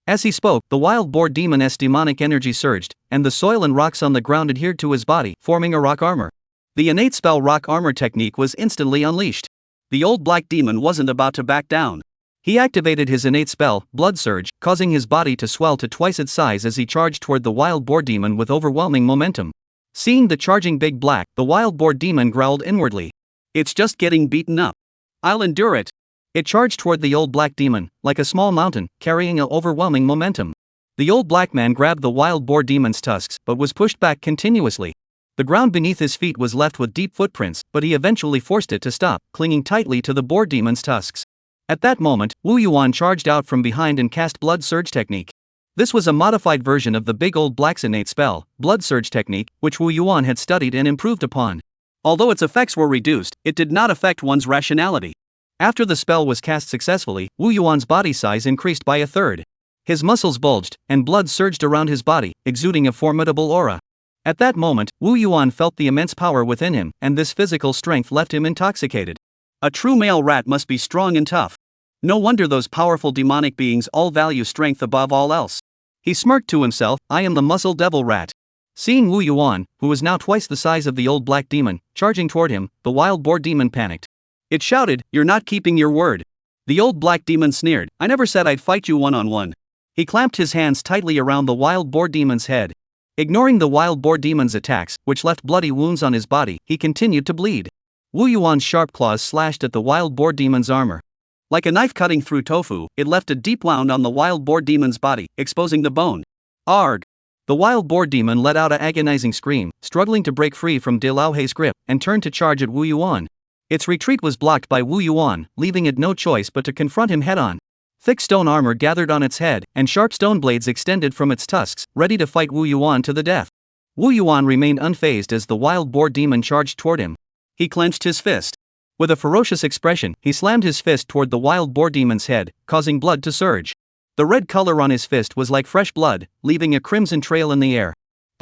As he spoke, the wild boar demon's demonic energy surged, and the soil and rocks on the ground adhered to his body, forming a rock armor. The innate spell rock armor technique was instantly unleashed. The old black demon wasn't about to back down. He activated his innate spell, Blood Surge, causing his body to swell to twice its size as he charged toward the wild boar demon with overwhelming momentum. Seeing the charging big black, the wild boar demon growled inwardly. "It's just getting beaten up. I'll endure it." It charged toward the old black demon, like a small mountain, carrying an overwhelming momentum. The old black man grabbed the wild boar demon's tusks, but was pushed back continuously. The ground beneath his feet was left with deep footprints, but he eventually forced it to stop, clinging tightly to the boar demon's tusks. At that moment, Wu Yuan charged out from behind and cast Blood Surge technique. This was a modified version of the big old black's innate spell, Blood Surge technique, which Wu Yuan had studied and improved upon. Although its effects were reduced, it did not affect one's rationality. After the spell was cast successfully, Wu Yuan's body size increased by a third. His muscles bulged, and blood surged around his body, exuding a formidable aura. At that moment, Wu Yuan felt the immense power within him, and this physical strength left him intoxicated. A true male rat must be strong and tough. No wonder those powerful demonic beings all value strength above all else. He smirked to himself, "I am the muscle devil rat." Seeing Wu Yuan, who was now twice the size of the old black demon, charging toward him, the wild boar demon panicked. It shouted, "You're not keeping your word." The old black demon sneered, "I never said I'd fight you one-on-one." He clamped his hands tightly around the wild boar demon's head. Ignoring the wild boar demon's attacks, which left bloody wounds on his body, he continued to bleed. Wu Yuan's sharp claws slashed at the wild boar demon's armor. Like a knife cutting through tofu, it left a deep wound on the wild boar demon's body, exposing the bone. Arg! The wild boar demon let out an agonizing scream, struggling to break free from De Lao He's grip, and turned to charge at Wu Yuan. Its retreat was blocked by Wu Yuan, leaving it no choice but to confront him head-on. Thick stone armor gathered on its head, and sharp stone blades extended from its tusks, ready to fight Wu Yuan to the death. Wu Yuan remained unfazed as the wild boar demon charged toward him. He clenched his fist. With a ferocious expression, he slammed his fist toward the wild boar demon's head, causing blood to surge. The red color on his fist was like fresh blood, leaving a crimson trail in the air.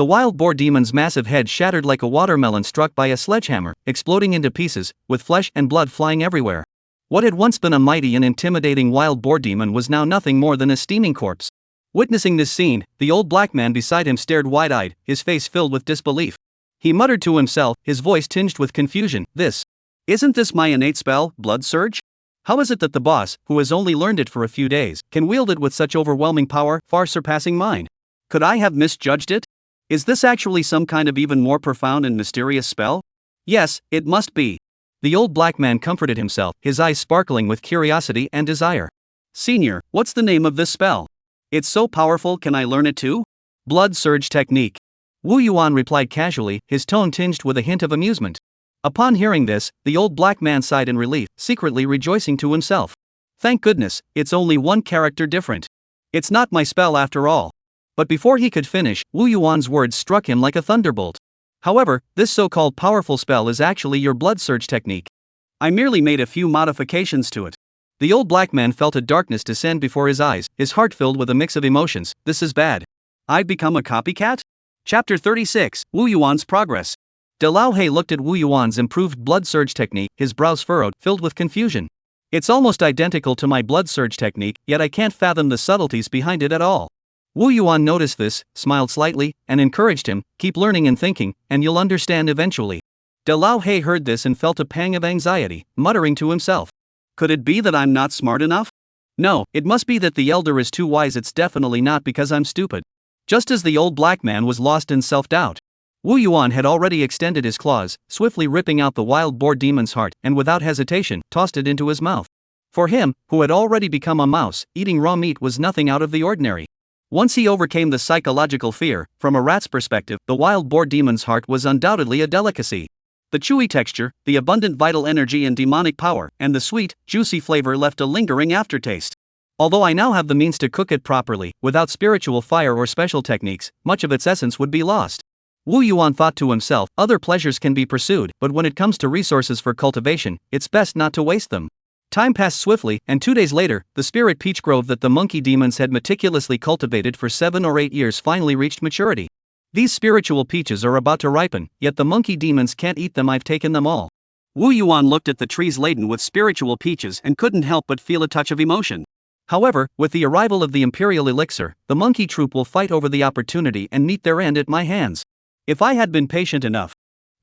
The wild boar demon's massive head shattered like a watermelon struck by a sledgehammer, exploding into pieces, with flesh and blood flying everywhere. What had once been a mighty and intimidating wild boar demon was now nothing more than a steaming corpse. Witnessing this scene, the old black man beside him stared wide-eyed, his face filled with disbelief. He muttered to himself, his voice tinged with confusion, Isn't this my innate spell, Blood Surge? How is it that the boss, who has only learned it for a few days, can wield it with such overwhelming power, far surpassing mine? Could I have misjudged it? Is this actually some kind of even more profound and mysterious spell? Yes, it must be. The old black man comforted himself, his eyes sparkling with curiosity and desire. Senior, what's the name of this spell? It's so powerful, can I learn it too? Blood Surge Technique. Wu Yuan replied casually, his tone tinged with a hint of amusement. Upon hearing this, the old black man sighed in relief, secretly rejoicing to himself. Thank goodness, it's only one character different. It's not my spell after all. But before he could finish, Wu Yuan's words struck him like a thunderbolt. However, this so-called powerful spell is actually your Blood Surge technique. I merely made a few modifications to it. The old black man felt a darkness descend before his eyes, his heart filled with a mix of emotions. This is bad. I've become a copycat? Chapter 36, Wu Yuan's Progress. De Lao He looked at Wu Yuan's improved Blood Surge technique, his brows furrowed, filled with confusion. It's almost identical to my Blood Surge technique, yet I can't fathom the subtleties behind it at all. Wu Yuan noticed this, smiled slightly, and encouraged him, keep learning and thinking, and you'll understand eventually. De Lao He heard this and felt a pang of anxiety, muttering to himself. Could it be that I'm not smart enough? No, it must be that the elder is too wise. It's definitely not because I'm stupid. Just as the old black man was lost in self-doubt, Wu Yuan had already extended his claws, swiftly ripping out the wild boar demon's heart, and without hesitation, tossed it into his mouth. For him, who had already become a mouse, eating raw meat was nothing out of the ordinary. Once he overcame the psychological fear, from a rat's perspective, the wild boar demon's heart was undoubtedly a delicacy. The chewy texture, the abundant vital energy and demonic power, and the sweet, juicy flavor left a lingering aftertaste. Although I now have the means to cook it properly, without spiritual fire or special techniques, much of its essence would be lost. Wu Yuan thought to himself, other pleasures can be pursued, but when it comes to resources for cultivation, it's best not to waste them. Time passed swiftly, and 2 days later, the spirit peach grove that the monkey demons had meticulously cultivated for 7 or 8 years finally reached maturity. These spiritual peaches are about to ripen, yet the monkey demons can't eat them. I've taken them all. Wu Yuan looked at the trees laden with spiritual peaches and couldn't help but feel a touch of emotion. However, with the arrival of the imperial elixir, the monkey troop will fight over the opportunity and meet their end at my hands. If I had been patient enough,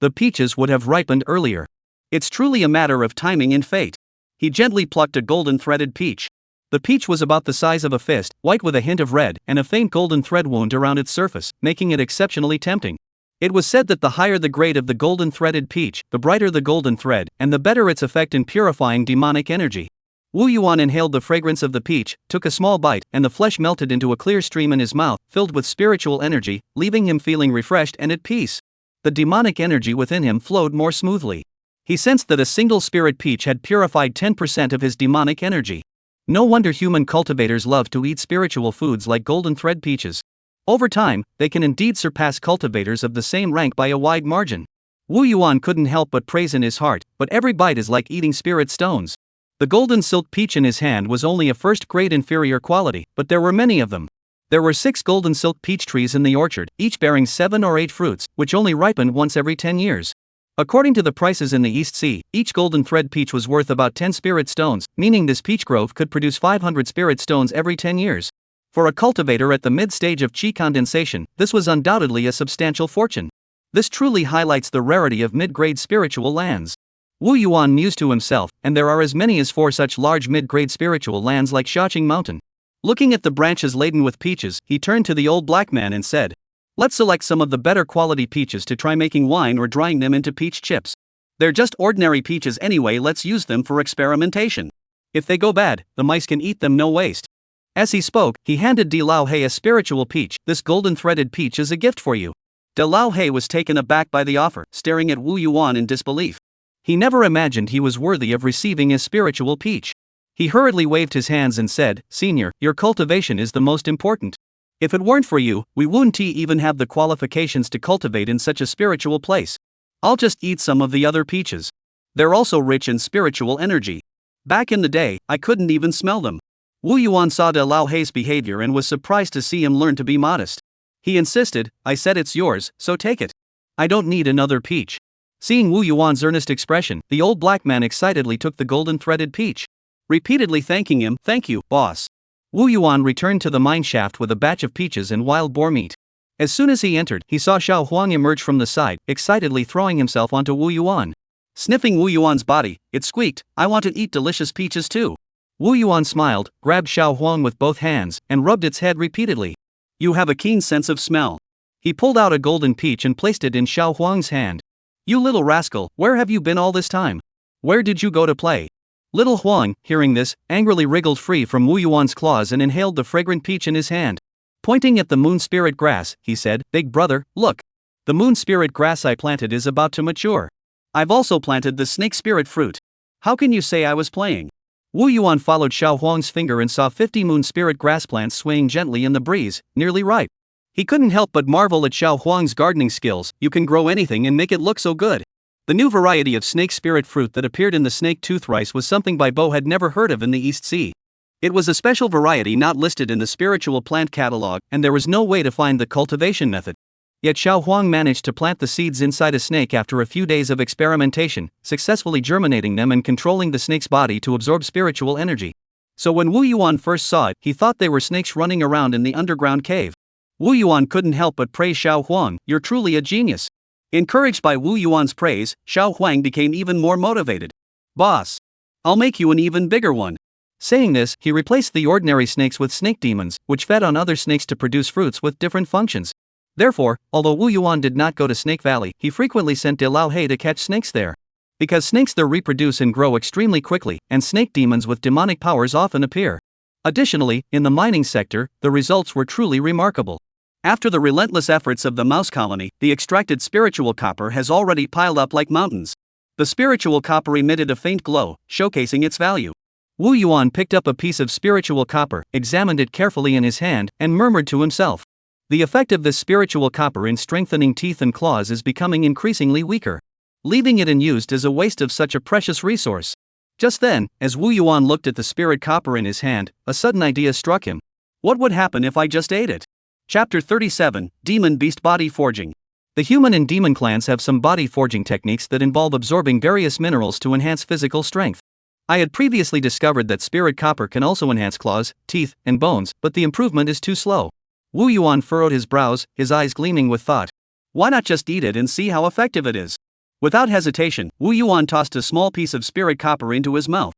the peaches would have ripened earlier. It's truly a matter of timing and fate. He gently plucked a golden-threaded peach. The peach was about the size of a fist, white with a hint of red, and a faint golden thread wound around its surface, making it exceptionally tempting. It was said that the higher the grade of the golden-threaded peach, the brighter the golden thread, and the better its effect in purifying demonic energy. Wu Yuan inhaled the fragrance of the peach, took a small bite, and the flesh melted into a clear stream in his mouth, filled with spiritual energy, leaving him feeling refreshed and at peace. The demonic energy within him flowed more smoothly. He sensed that a single spirit peach had purified 10% of his demonic energy. No wonder human cultivators love to eat spiritual foods like golden thread peaches. Over time, they can indeed surpass cultivators of the same rank by a wide margin. Wu Yuan couldn't help but praise in his heart, but every bite is like eating spirit stones. The golden silk peach in his hand was only a first-grade inferior quality, but there were many of them. There were 6 golden silk peach trees in the orchard, each bearing 7 or 8 fruits, which only ripened once every 10 years. According to the prices in the East Sea, each golden thread peach was worth about 10 spirit stones, meaning this peach grove could produce 500 spirit stones every 10 years. For a cultivator at the mid-stage of qi condensation, this was undoubtedly a substantial fortune. This truly highlights the rarity of mid-grade spiritual lands. Wu Yuan mused to himself, and there are as many as 4 such large mid-grade spiritual lands like Xiaoing Mountain. Looking at the branches laden with peaches, he turned to the old black man and said, "Let's select some of the better quality peaches to try making wine or drying them into peach chips. They're just ordinary peaches anyway, let's use them for experimentation. If they go bad, the mice can eat them, no waste." As he spoke, he handed De Lao He a spiritual peach. "This golden threaded peach is a gift for you." De Lao He was taken aback by the offer, staring at Wu Yuan in disbelief. He never imagined he was worthy of receiving a spiritual peach. He hurriedly waved his hands and said, "Senior, your cultivation is the most important. If it weren't for you, we wouldn't even have the qualifications to cultivate in such a spiritual place. I'll just eat some of the other peaches. They're also rich in spiritual energy. Back in the day, I couldn't even smell them." Wu Yuan saw De Lao He's behavior and was surprised to see him learn to be modest. He insisted. I said it's yours, so take it. I don't need another peach. Seeing Wu Yuan's earnest expression, the old black man excitedly took the golden threaded peach, repeatedly thanking him. Thank you, boss. Wu Yuan returned to the mine shaft with a batch of peaches and wild boar meat. As soon as he entered, he saw Xiao Huang emerge from the side, excitedly throwing himself onto Wu Yuan. Sniffing Wu Yuan's body, it squeaked, I want to eat delicious peaches too. Wu Yuan smiled, grabbed Xiao Huang with both hands, and rubbed its head repeatedly. You have a keen sense of smell. He pulled out a golden peach and placed it in Xiao Huang's hand. You little rascal, where have you been all this time? Where did you go to play? Little Huang, hearing this, angrily wriggled free from Wu Yuan's claws and inhaled the fragrant peach in his hand. Pointing at the moon spirit grass, he said, Big brother, look. The moon spirit grass I planted is about to mature. I've also planted the snake spirit fruit. How can you say I was playing? Wu Yuan followed Xiao Huang's finger and saw 50 moon spirit grass plants swaying gently in the breeze, nearly ripe. He couldn't help but marvel at Xiao Huang's gardening skills. You can grow anything and make it look so good. The new variety of snake spirit fruit that appeared in the snake tooth rice was something Bai Bo had never heard of in the East Sea. It was a special variety not listed in the spiritual plant catalog, and there was no way to find the cultivation method. Yet Xiao Huang managed to plant the seeds inside a snake after a few days of experimentation, successfully germinating them and controlling the snake's body to absorb spiritual energy. So when Wu Yuan first saw it, he thought they were snakes running around in the underground cave. Wu Yuan couldn't help but praise Xiao Huang, you're truly a genius. Encouraged by Wu Yuan's praise, Xiao Huang became even more motivated. Boss, I'll make you an even bigger one. Saying this, he replaced the ordinary snakes with snake demons, which fed on other snakes to produce fruits with different functions. Therefore, although Wu Yuan did not go to Snake Valley, he frequently sent De Lao He to catch snakes there. Because snakes there reproduce and grow extremely quickly, and snake demons with demonic powers often appear. Additionally, in the mining sector, the results were truly remarkable. After the relentless efforts of the mouse colony, the extracted spiritual copper has already piled up like mountains. The spiritual copper emitted a faint glow, showcasing its value. Wu Yuan picked up a piece of spiritual copper, examined it carefully in his hand, and murmured to himself. The effect of this spiritual copper in strengthening teeth and claws is becoming increasingly weaker. Leaving it unused is a waste of such a precious resource. Just then, as Wu Yuan looked at the spirit copper in his hand, a sudden idea struck him. What would happen if I just ate it? Chapter 37, Demon Beast Body Forging. The human and demon clans have some body forging techniques that involve absorbing various minerals to enhance physical strength. I had previously discovered that spirit copper can also enhance claws, teeth, and bones, but the improvement is too slow. Wu Yuan furrowed his brows, his eyes gleaming with thought. Why not just eat it and see how effective it is? Without hesitation, Wu Yuan tossed a small piece of spirit copper into his mouth,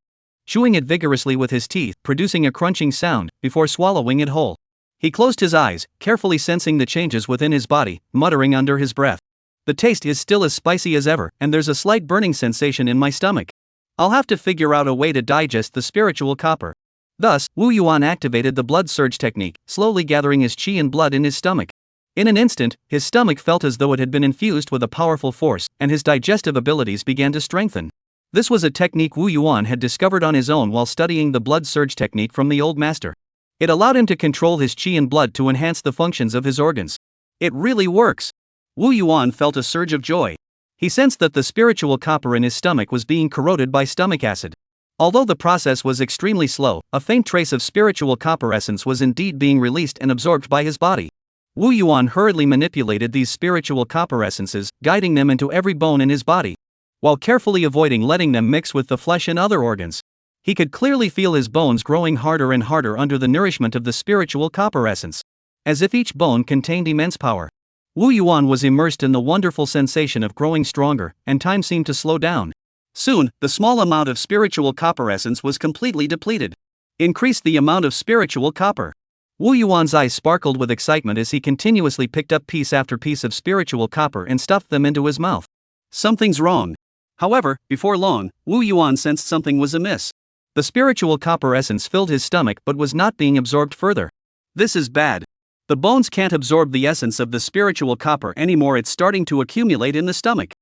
chewing it vigorously with his teeth, producing a crunching sound, before swallowing it whole. He closed his eyes, carefully sensing the changes within his body, muttering under his breath. The taste is still as spicy as ever, and there's a slight burning sensation in my stomach. I'll have to figure out a way to digest the spiritual copper. Thus, Wu Yuan activated the blood surge technique, slowly gathering his qi and blood in his stomach. In an instant, his stomach felt as though it had been infused with a powerful force, and his digestive abilities began to strengthen. This was a technique Wu Yuan had discovered on his own while studying the blood surge technique from the old master. It allowed him to control his qi and blood to enhance the functions of his organs. It really works! Wu Yuan felt a surge of joy. He sensed that the spiritual copper in his stomach was being corroded by stomach acid. Although the process was extremely slow, a faint trace of spiritual copper essence was indeed being released and absorbed by his body. Wu Yuan hurriedly manipulated these spiritual copper essences, guiding them into every bone in his body, while carefully avoiding letting them mix with the flesh and other organs. He could clearly feel his bones growing harder and harder under the nourishment of the spiritual copper essence, as if each bone contained immense power. Wu Yuan was immersed in the wonderful sensation of growing stronger, and time seemed to slow down. Soon, the small amount of spiritual copper essence was completely depleted. Increased the amount of spiritual copper. Wu Yuan's eyes sparkled with excitement as he continuously picked up piece after piece of spiritual copper and stuffed them into his mouth. Something's wrong. However, before long, Wu Yuan sensed something was amiss. The spiritual copper essence filled his stomach but was not being absorbed further. This is bad. The bones can't absorb the essence of the spiritual copper anymore, it's starting to accumulate in the stomach.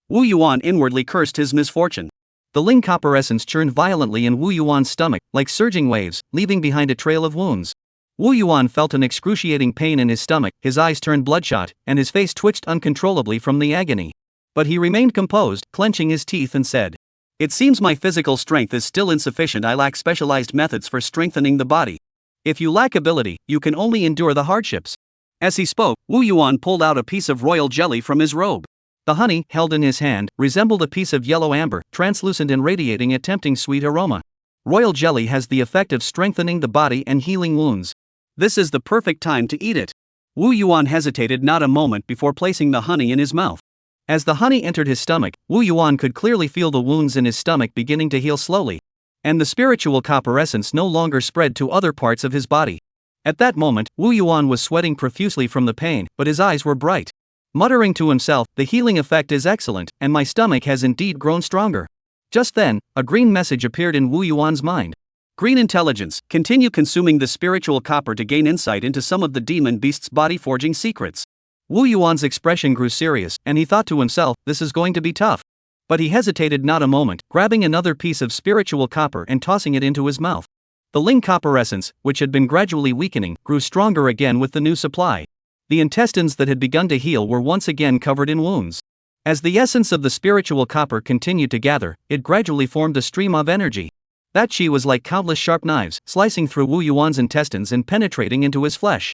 Wu Yuan inwardly cursed his misfortune. The Ling copper essence churned violently in Wu Yuan's stomach, like surging waves, leaving behind a trail of wounds. Wu Yuan felt an excruciating pain in his stomach, his eyes turned bloodshot, and his face twitched uncontrollably from the agony. But he remained composed, clenching his teeth and said, "It seems my physical strength is still insufficient. I lack specialized methods for strengthening the body. If you lack ability, you can only endure the hardships. As he spoke, Wu Yuan pulled out a piece of royal jelly from his robe. The honey, held in his hand, resembled a piece of yellow amber, translucent and radiating a tempting sweet aroma. Royal jelly has the effect of strengthening the body and healing wounds. This is the perfect time to eat it. Wu Yuan hesitated not a moment before placing the honey in his mouth. As the honey entered his stomach, Wu Yuan could clearly feel the wounds in his stomach beginning to heal slowly. And the spiritual copper essence no longer spread to other parts of his body. At that moment, Wu Yuan was sweating profusely from the pain, but his eyes were bright. Muttering to himself, "The healing effect is excellent, and my stomach has indeed grown stronger." Just then, a green message appeared in Wu Yuan's mind. Green intelligence, continue consuming the spiritual copper to gain insight into some of the demon beast's body forging secrets. Wu Yuan's expression grew serious, and he thought to himself, this is going to be tough. But he hesitated not a moment, grabbing another piece of spiritual copper and tossing it into his mouth. The Ling copper essence, which had been gradually weakening, grew stronger again with the new supply. The intestines that had begun to heal were once again covered in wounds. As the essence of the spiritual copper continued to gather, it gradually formed a stream of energy. That chi was like countless sharp knives, slicing through Wu Yuan's intestines and penetrating into his flesh.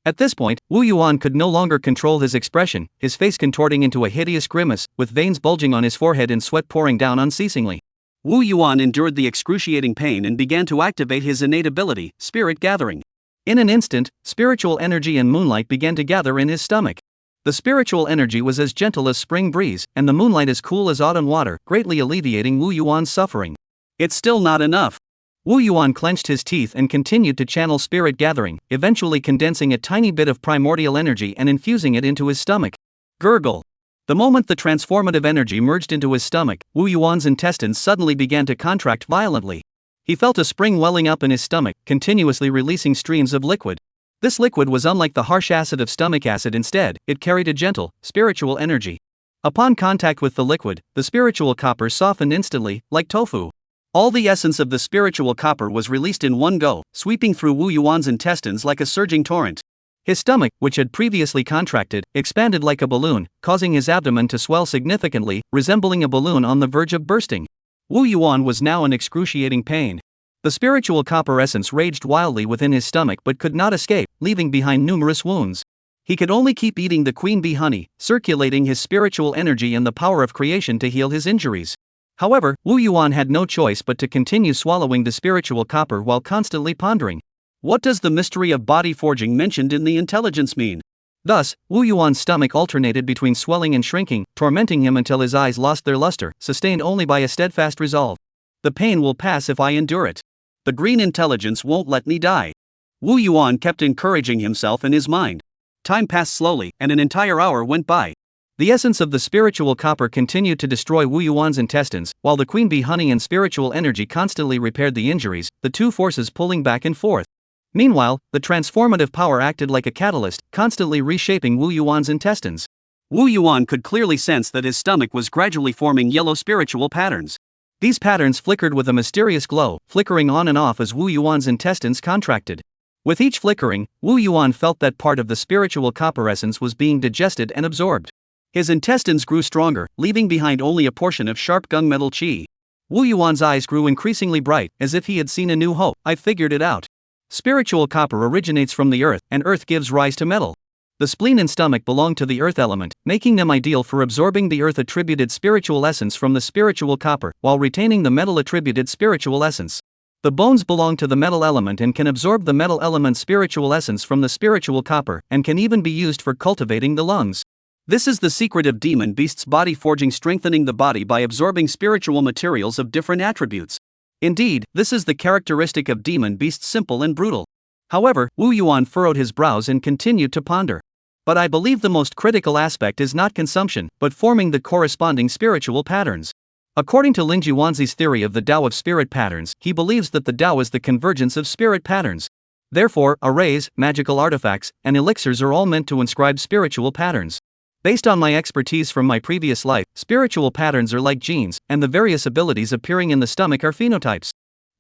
At this point, Wu Yuan could no longer control his expression, his face contorting into a hideous grimace, with veins bulging on his forehead and sweat pouring down unceasingly. Wu Yuan endured the excruciating pain and began to activate his innate ability, spirit gathering. In an instant, spiritual energy and moonlight began to gather in his stomach. The spiritual energy was as gentle as spring breeze, and the moonlight as cool as autumn water, greatly alleviating Wu Yuan's suffering. It's still not enough. Wu Yuan clenched his teeth and continued to channel spirit gathering, eventually condensing a tiny bit of primordial energy and infusing it into his stomach. Gurgle. The moment the transformative energy merged into his stomach, Wu Yuan's intestines suddenly began to contract violently. He felt a spring welling up in his stomach, continuously releasing streams of liquid. This liquid was unlike the harsh acid of stomach acid. Instead, it carried a gentle, spiritual energy. Upon contact with the liquid, the spiritual copper softened instantly, like tofu. All the essence of the spiritual copper was released in one go, sweeping through Wu Yuan's intestines like a surging torrent. His stomach, which had previously contracted, expanded like a balloon, causing his abdomen to swell significantly, resembling a balloon on the verge of bursting. Wu Yuan was now in excruciating pain. The spiritual copper essence raged wildly within his stomach but could not escape, leaving behind numerous wounds. He could only keep eating the queen bee honey, circulating his spiritual energy and the power of creation to heal his injuries. However, Wu Yuan had no choice but to continue swallowing the spiritual copper while constantly pondering. What does the mystery of body forging mentioned in the intelligence mean? Thus, Wu Yuan's stomach alternated between swelling and shrinking, tormenting him until his eyes lost their luster, sustained only by a steadfast resolve. The pain will pass if I endure it. The green intelligence won't let me die. Wu Yuan kept encouraging himself in his mind. Time passed slowly, and an entire hour went by. The essence of the spiritual copper continued to destroy Wu Yuan's intestines, while the queen bee honey and spiritual energy constantly repaired the injuries, the two forces pulling back and forth. Meanwhile, the transformative power acted like a catalyst, constantly reshaping Wu Yuan's intestines. Wu Yuan could clearly sense that his stomach was gradually forming yellow spiritual patterns. These patterns flickered with a mysterious glow, flickering on and off as Wu Yuan's intestines contracted. With each flickering, Wu Yuan felt that part of the spiritual copper essence was being digested and absorbed. His intestines grew stronger, leaving behind only a portion of sharp gunmetal chi. Wu Yuan's eyes grew increasingly bright, as if he had seen a new hope. I've figured it out. Spiritual copper originates from the earth, and earth gives rise to metal. The spleen and stomach belong to the earth element, making them ideal for absorbing the earth-attributed spiritual essence from the spiritual copper, while retaining the metal-attributed spiritual essence. The bones belong to the metal element and can absorb the metal element's spiritual essence from the spiritual copper, and can even be used for cultivating the lungs. This is the secret of demon beast's body forging, strengthening the body by absorbing spiritual materials of different attributes. Indeed, this is the characteristic of demon beasts, simple and brutal. However, Wu Yuan furrowed his brows and continued to ponder. But I believe the most critical aspect is not consumption, but forming the corresponding spiritual patterns. According to Lin Juanzi's theory of the Tao of spirit patterns, he believes that the Tao is the convergence of spirit patterns. Therefore, arrays, magical artifacts, and elixirs are all meant to inscribe spiritual patterns. Based on my expertise from my previous life, spiritual patterns are like genes, and the various abilities appearing in the stomach are phenotypes.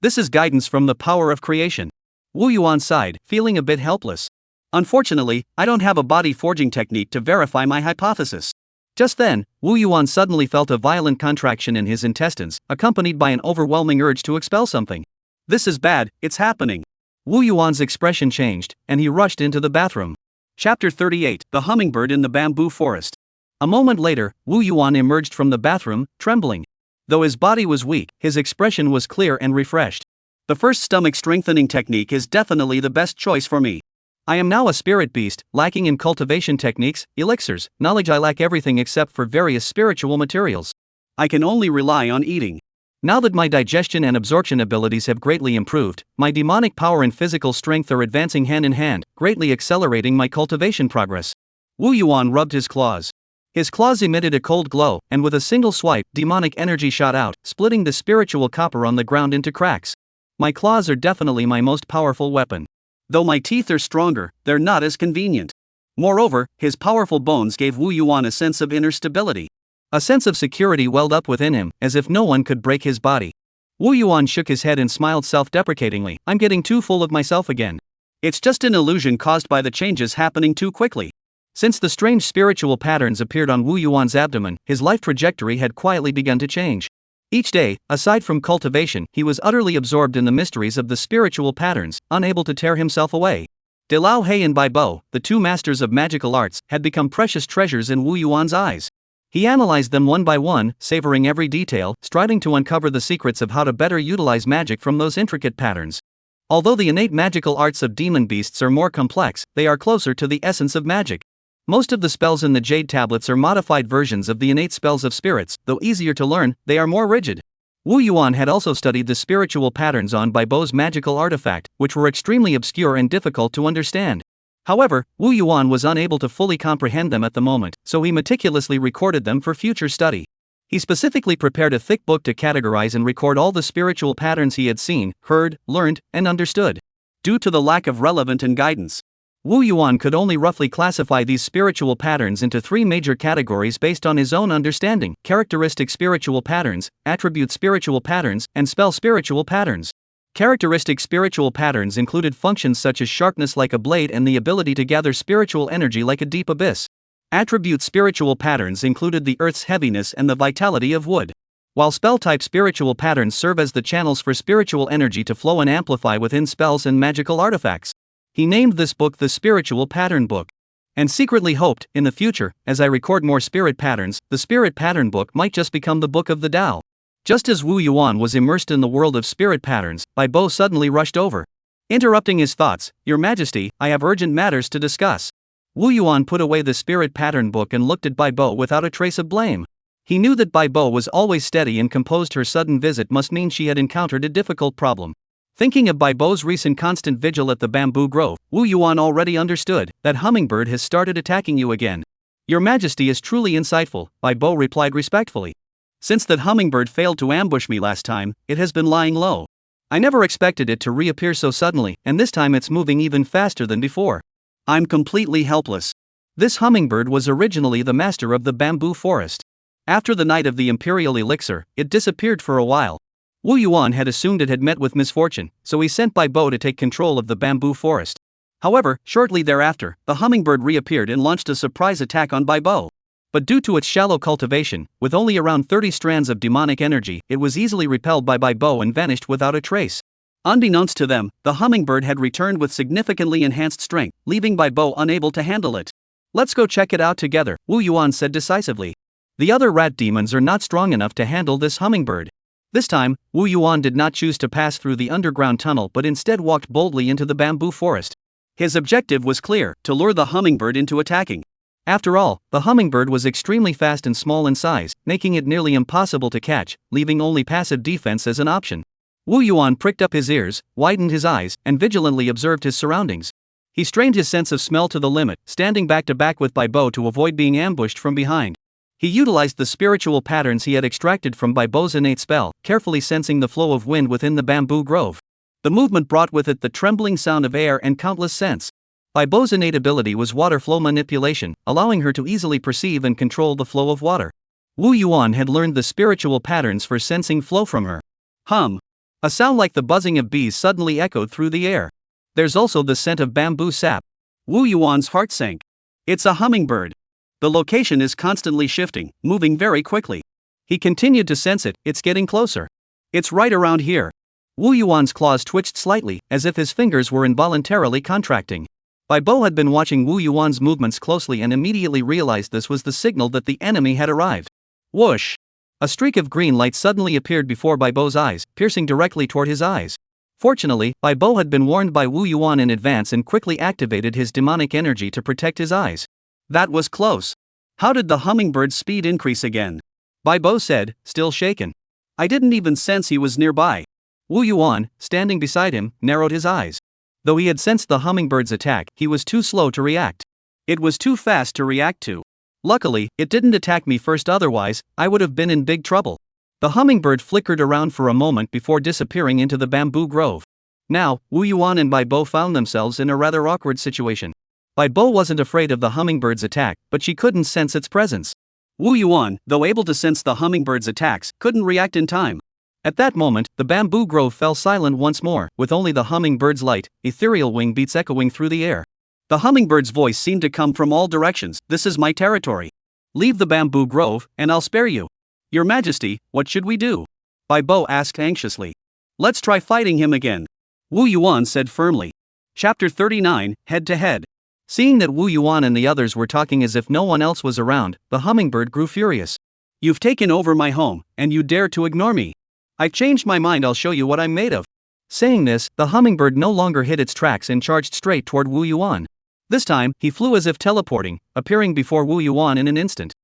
This is guidance from the power of creation. Wu Yuan sighed, feeling a bit helpless. Unfortunately, I don't have a body forging technique to verify my hypothesis. Just then, Wu Yuan suddenly felt a violent contraction in his intestines, accompanied by an overwhelming urge to expel something. This is bad, it's happening. Wu Yuan's expression changed, and he rushed into the bathroom. Chapter 38, The Hummingbird in the Bamboo Forest. A moment later, Wu Yuan emerged from the bathroom, trembling. Though his body was weak, his expression was clear and refreshed. The first stomach strengthening technique is definitely the best choice for me. I am now a spirit beast, lacking in cultivation techniques, elixirs, knowledge. I lack everything except for various spiritual materials. I can only rely on eating. Now that my digestion and absorption abilities have greatly improved, my demonic power and physical strength are advancing hand in hand, greatly accelerating my cultivation progress. Wu Yuan rubbed his claws. His claws emitted a cold glow, and with a single swipe, demonic energy shot out, splitting the spiritual copper on the ground into cracks. My claws are definitely my most powerful weapon. Though my teeth are stronger, they're not as convenient. Moreover, his powerful bones gave Wu Yuan a sense of inner stability. A sense of security welled up within him, as if no one could break his body. Wu Yuan shook his head and smiled self-deprecatingly. I'm getting too full of myself again. It's just an illusion caused by the changes happening too quickly. Since the strange spiritual patterns appeared on Wu Yuan's abdomen, his life trajectory had quietly begun to change. Each day, aside from cultivation, he was utterly absorbed in the mysteries of the spiritual patterns, unable to tear himself away. De Lao He and Bai Bo, the two masters of magical arts, had become precious treasures in Wu Yuan's eyes. He analyzed them one by one, savoring every detail, striving to uncover the secrets of how to better utilize magic from those intricate patterns. Although the innate magical arts of demon beasts are more complex, they are closer to the essence of magic. Most of the spells in the Jade tablets are modified versions of the innate spells of spirits. Though easier to learn, they are more rigid. Wu Yuan had also studied the spiritual patterns on Bai Bo's magical artifact, which were extremely obscure and difficult to understand. However, Wu Yuan was unable to fully comprehend them at the moment, so he meticulously recorded them for future study. He specifically prepared a thick book to categorize and record all the spiritual patterns he had seen, heard, learned, and understood. Due to the lack of relevance and guidance, Wu Yuan could only roughly classify these spiritual patterns into three major categories based on his own understanding: characteristic spiritual patterns, attribute spiritual patterns, and spell spiritual patterns. Characteristic spiritual patterns included functions such as sharpness like a blade and the ability to gather spiritual energy like a deep abyss. Attribute spiritual patterns included the earth's heaviness and the vitality of wood. While spell-type spiritual patterns serve as the channels for spiritual energy to flow and amplify within spells and magical artifacts. He named this book the Spiritual Pattern Book. And secretly hoped, in the future, as I record more spirit patterns, the Spirit Pattern Book might just become the Book of the Tao. Just as Wu Yuan was immersed in the world of spirit patterns, Bai Bo suddenly rushed over. Interrupting his thoughts, "Your Majesty, I have urgent matters to discuss." Wu Yuan put away the Spirit Pattern Book and looked at Bai Bo without a trace of blame. He knew that Bai Bo was always steady and composed. Her sudden visit must mean she had encountered a difficult problem. Thinking of Bai Bo's recent constant vigil at the bamboo grove, Wu Yuan already understood that hummingbird has started attacking you again. "Your Majesty is truly insightful," Bai Bo replied respectfully. "Since that hummingbird failed to ambush me last time, it has been lying low. I never expected it to reappear so suddenly, and this time it's moving even faster than before. I'm completely helpless." This hummingbird was originally the master of the bamboo forest. After the night of the imperial elixir, it disappeared for a while. Wu Yuan had assumed it had met with misfortune, so he sent Bai Bo to take control of the bamboo forest. However, shortly thereafter, the hummingbird reappeared and launched a surprise attack on Bai Bo. But due to its shallow cultivation, with only around 30 strands of demonic energy, it was easily repelled by Bai Bo and vanished without a trace. Unbeknownst to them, the hummingbird had returned with significantly enhanced strength, leaving Bai Bo unable to handle it. "Let's go check it out together," Wu Yuan said decisively. "The other rat demons are not strong enough to handle this hummingbird." This time, Wu Yuan did not choose to pass through the underground tunnel but instead walked boldly into the bamboo forest. His objective was clear: to lure the hummingbird into attacking. After all, the hummingbird was extremely fast and small in size, making it nearly impossible to catch, leaving only passive defense as an option. Wu Yuan pricked up his ears, widened his eyes, and vigilantly observed his surroundings. He strained his sense of smell to the limit, standing back to back with Bai Bo to avoid being ambushed from behind. He utilized the spiritual patterns he had extracted from Bai Bo's innate spell, carefully sensing the flow of wind within the bamboo grove. The movement brought with it the trembling sound of air and countless scents. Bai Bo's innate ability was water flow manipulation, allowing her to easily perceive and control the flow of water. Wu Yuan had learned the spiritual patterns for sensing flow from her. Hum. A sound like the buzzing of bees suddenly echoed through the air. There's also the scent of bamboo sap. Wu Yuan's heart sank. It's a hummingbird. The location is constantly shifting, moving very quickly. He continued to sense it. It's getting closer. It's right around here. Wu Yuan's claws twitched slightly, as if his fingers were involuntarily contracting. Bai Bo had been watching Wu Yuan's movements closely and immediately realized this was the signal that the enemy had arrived. Whoosh! A streak of green light suddenly appeared before Bai Bo's eyes, piercing directly toward his eyes. Fortunately, Bai Bo had been warned by Wu Yuan in advance and quickly activated his demonic energy to protect his eyes. That was close. How did the hummingbird's speed increase again? Bai Bo said, still shaken. I didn't even sense he was nearby. Wu Yuan, standing beside him, narrowed his eyes. Though he had sensed the hummingbird's attack, he was too slow to react. It was too fast to react to. Luckily, it didn't attack me first, otherwise, I would have been in big trouble. The hummingbird flickered around for a moment before disappearing into the bamboo grove. Now, Wu Yuan and Bai Bo found themselves in a rather awkward situation. Bai Bo wasn't afraid of the hummingbird's attack, but she couldn't sense its presence. Wu Yuan, though able to sense the hummingbird's attacks, couldn't react in time. At that moment, the bamboo grove fell silent once more, with only the hummingbird's light, ethereal wing beats echoing through the air. The hummingbird's voice seemed to come from all directions. This is my territory. Leave the bamboo grove, and I'll spare you. Your Majesty, what should we do? Bai Bo asked anxiously. Let's try fighting him again. Wu Yuan said firmly. Chapter 39, Head to Head. Seeing that Wu Yuan and the others were talking as if no one else was around, the hummingbird grew furious. You've taken over my home, and you dare to ignore me. I've changed my mind, I'll show you what I'm made of. Saying this, the hummingbird no longer hid its tracks and charged straight toward Wu Yuan. This time, he flew as if teleporting, appearing before Wu Yuan in an instant.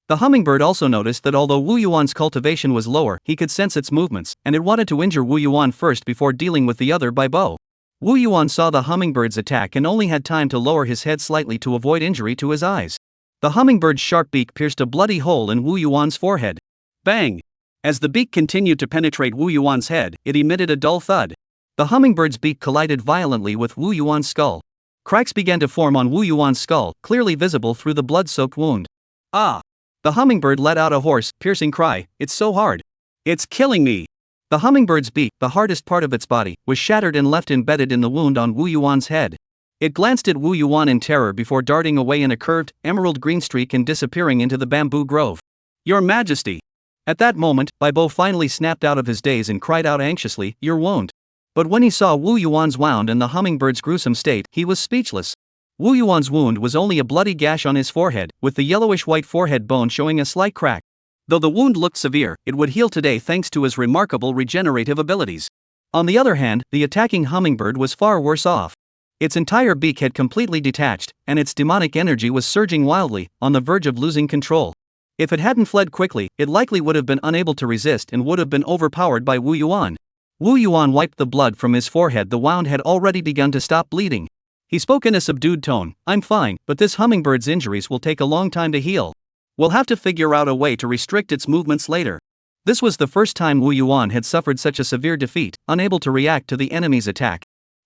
The hummingbird also noticed that although Wu Yuan's cultivation was lower, he could sense its movements, and it wanted to injure Wu Yuan first before dealing with the other Bai Bo. Wu Yuan saw the hummingbird's attack and only had time to lower his head slightly to avoid injury to his eyes. The hummingbird's sharp beak pierced a bloody hole in Wu Yuan's forehead. Bang! As the beak continued to penetrate Wu Yuan's head, it emitted a dull thud. The hummingbird's beak collided violently with Wu Yuan's skull. Cracks began to form on Wu Yuan's skull, clearly visible through the blood-soaked wound. Ah! The hummingbird let out a hoarse, piercing cry. It's so hard. It's killing me. The hummingbird's beak, the hardest part of its body, was shattered and left embedded in the wound on Wu Yuan's head. It glanced at Wu Yuan in terror before darting away in a curved, emerald-green streak and disappearing into the bamboo grove. Your Majesty! At that moment, Bai Bo finally snapped out of his daze and cried out anxiously, your wound. But when he saw Wu Yuan's wound and the hummingbird's gruesome state, he was speechless. Wu Yuan's wound was only a bloody gash on his forehead, with the yellowish-white forehead bone showing a slight crack. Though the wound looked severe, it would heal today thanks to his remarkable regenerative abilities. On the other hand, the attacking hummingbird was far worse off. Its entire beak had completely detached, and its demonic energy was surging wildly, on the verge of losing control. If it hadn't fled quickly, it likely would have been unable to resist and would have been overpowered by Wu Yuan. Wu Yuan wiped the blood from his forehead. The wound had already begun to stop bleeding. He spoke in a subdued tone, I'm fine, but this hummingbird's injuries will take a long time to heal. We'll have to figure out a way to restrict its movements later. This was the first time Wu Yuan had suffered such a severe defeat, unable to react to the enemy's attack.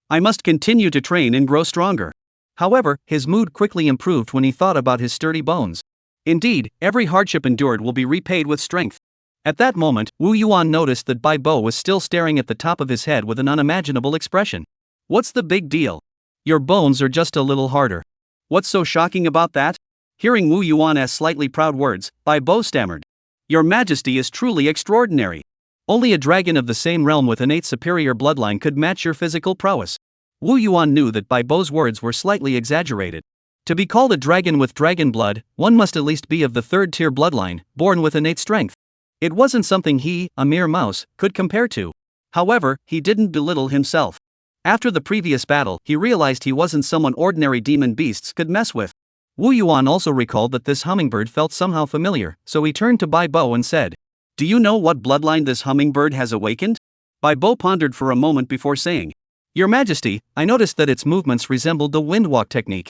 I must continue to train and grow stronger. However, his mood quickly improved when he thought about his sturdy bones. Indeed, every hardship endured will be repaid with strength. At that moment, Wu Yuan noticed that Bai Bo was still staring at the top of his head with an unimaginable expression. What's the big deal? Your bones are just a little harder. What's so shocking about that? Hearing Wu Yuan's slightly proud words, Bai Bo stammered. Your Majesty is truly extraordinary. Only a dragon of the same realm with innate superior bloodline could match your physical prowess. Wu Yuan knew that Bai Bo's words were slightly exaggerated. To be called a dragon with dragon blood, one must at least be of the third-tier bloodline, born with innate strength. It wasn't something he, a mere mouse, could compare to. However, he didn't belittle himself. After the previous battle, he realized he wasn't someone ordinary demon beasts could mess with. Wu Yuan also recalled that this hummingbird felt somehow familiar, so he turned to Bai Bo and said, Do you know what bloodline this hummingbird has awakened? Bai Bo pondered for a moment before saying, Your Majesty, I noticed that its movements resembled the windwalk technique.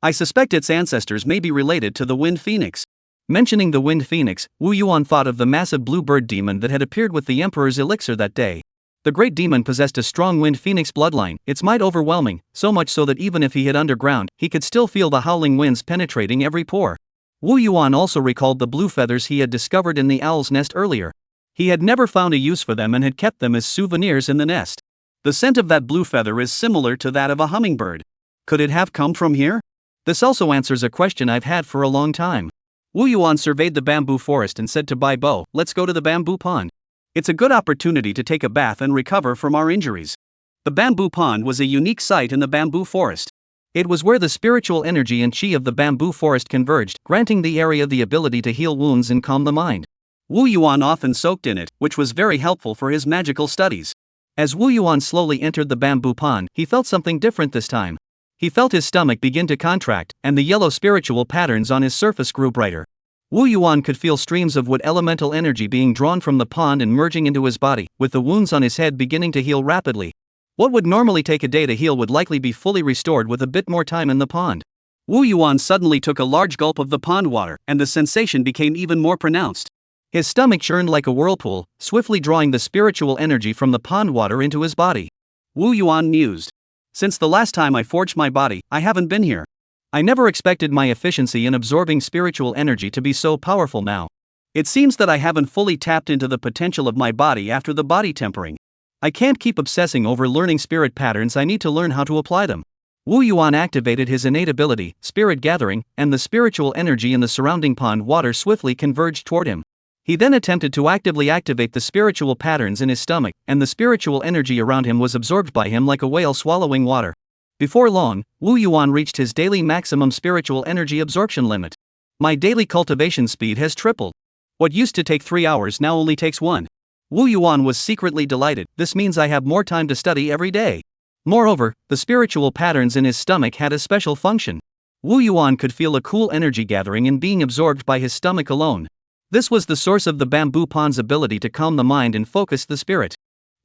I suspect its ancestors may be related to the wind phoenix. Mentioning the wind phoenix, Wu Yuan thought of the massive blue bird demon that had appeared with the Emperor's elixir that day. The great demon possessed a strong wind phoenix bloodline, its might overwhelming, so much so that even if he hid underground, he could still feel the howling winds penetrating every pore. Wu Yuan also recalled the blue feathers he had discovered in the owl's nest earlier. He had never found a use for them and had kept them as souvenirs in the nest. The scent of that blue feather is similar to that of a hummingbird. Could it have come from here? This also answers a question I've had for a long time. Wu Yuan surveyed the bamboo forest and said to Bai Bo, Let's go to the bamboo pond. It's a good opportunity to take a bath and recover from our injuries. The bamboo pond was a unique sight in the bamboo forest. It was where the spiritual energy and chi of the bamboo forest converged, granting the area the ability to heal wounds and calm the mind. Wu Yuan often soaked in it, which was very helpful for his magical studies. As Wu Yuan slowly entered the bamboo pond, he felt something different this time. He felt his stomach begin to contract, and the yellow spiritual patterns on his surface grew brighter. Wu Yuan could feel streams of wood elemental energy being drawn from the pond and merging into his body, with the wounds on his head beginning to heal rapidly. What would normally take a day to heal would likely be fully restored with a bit more time in the pond. Wu Yuan suddenly took a large gulp of the pond water, and the sensation became even more pronounced. His stomach churned like a whirlpool, swiftly drawing the spiritual energy from the pond water into his body. Wu Yuan mused. Since the last time I forged my body, I haven't been here. I never expected my efficiency in absorbing spiritual energy to be so powerful now. It seems that I haven't fully tapped into the potential of my body after the body tempering. I can't keep obsessing over learning spirit patterns, I need to learn how to apply them. Wu Yuan activated his innate ability, spirit gathering, and the spiritual energy in the surrounding pond water swiftly converged toward him. He then attempted to actively activate the spiritual patterns in his stomach, and the spiritual energy around him was absorbed by him like a whale swallowing water. Before long, Wu Yuan reached his daily maximum spiritual energy absorption limit. My daily cultivation speed has tripled. What used to take 3 hours now only takes 1. Wu Yuan was secretly delighted. This means I have more time to study every day. Moreover, the spiritual patterns in his stomach had a special function. Wu Yuan could feel a cool energy gathering and being absorbed by his stomach alone. This was the source of the bamboo pond's ability to calm the mind and focus the spirit.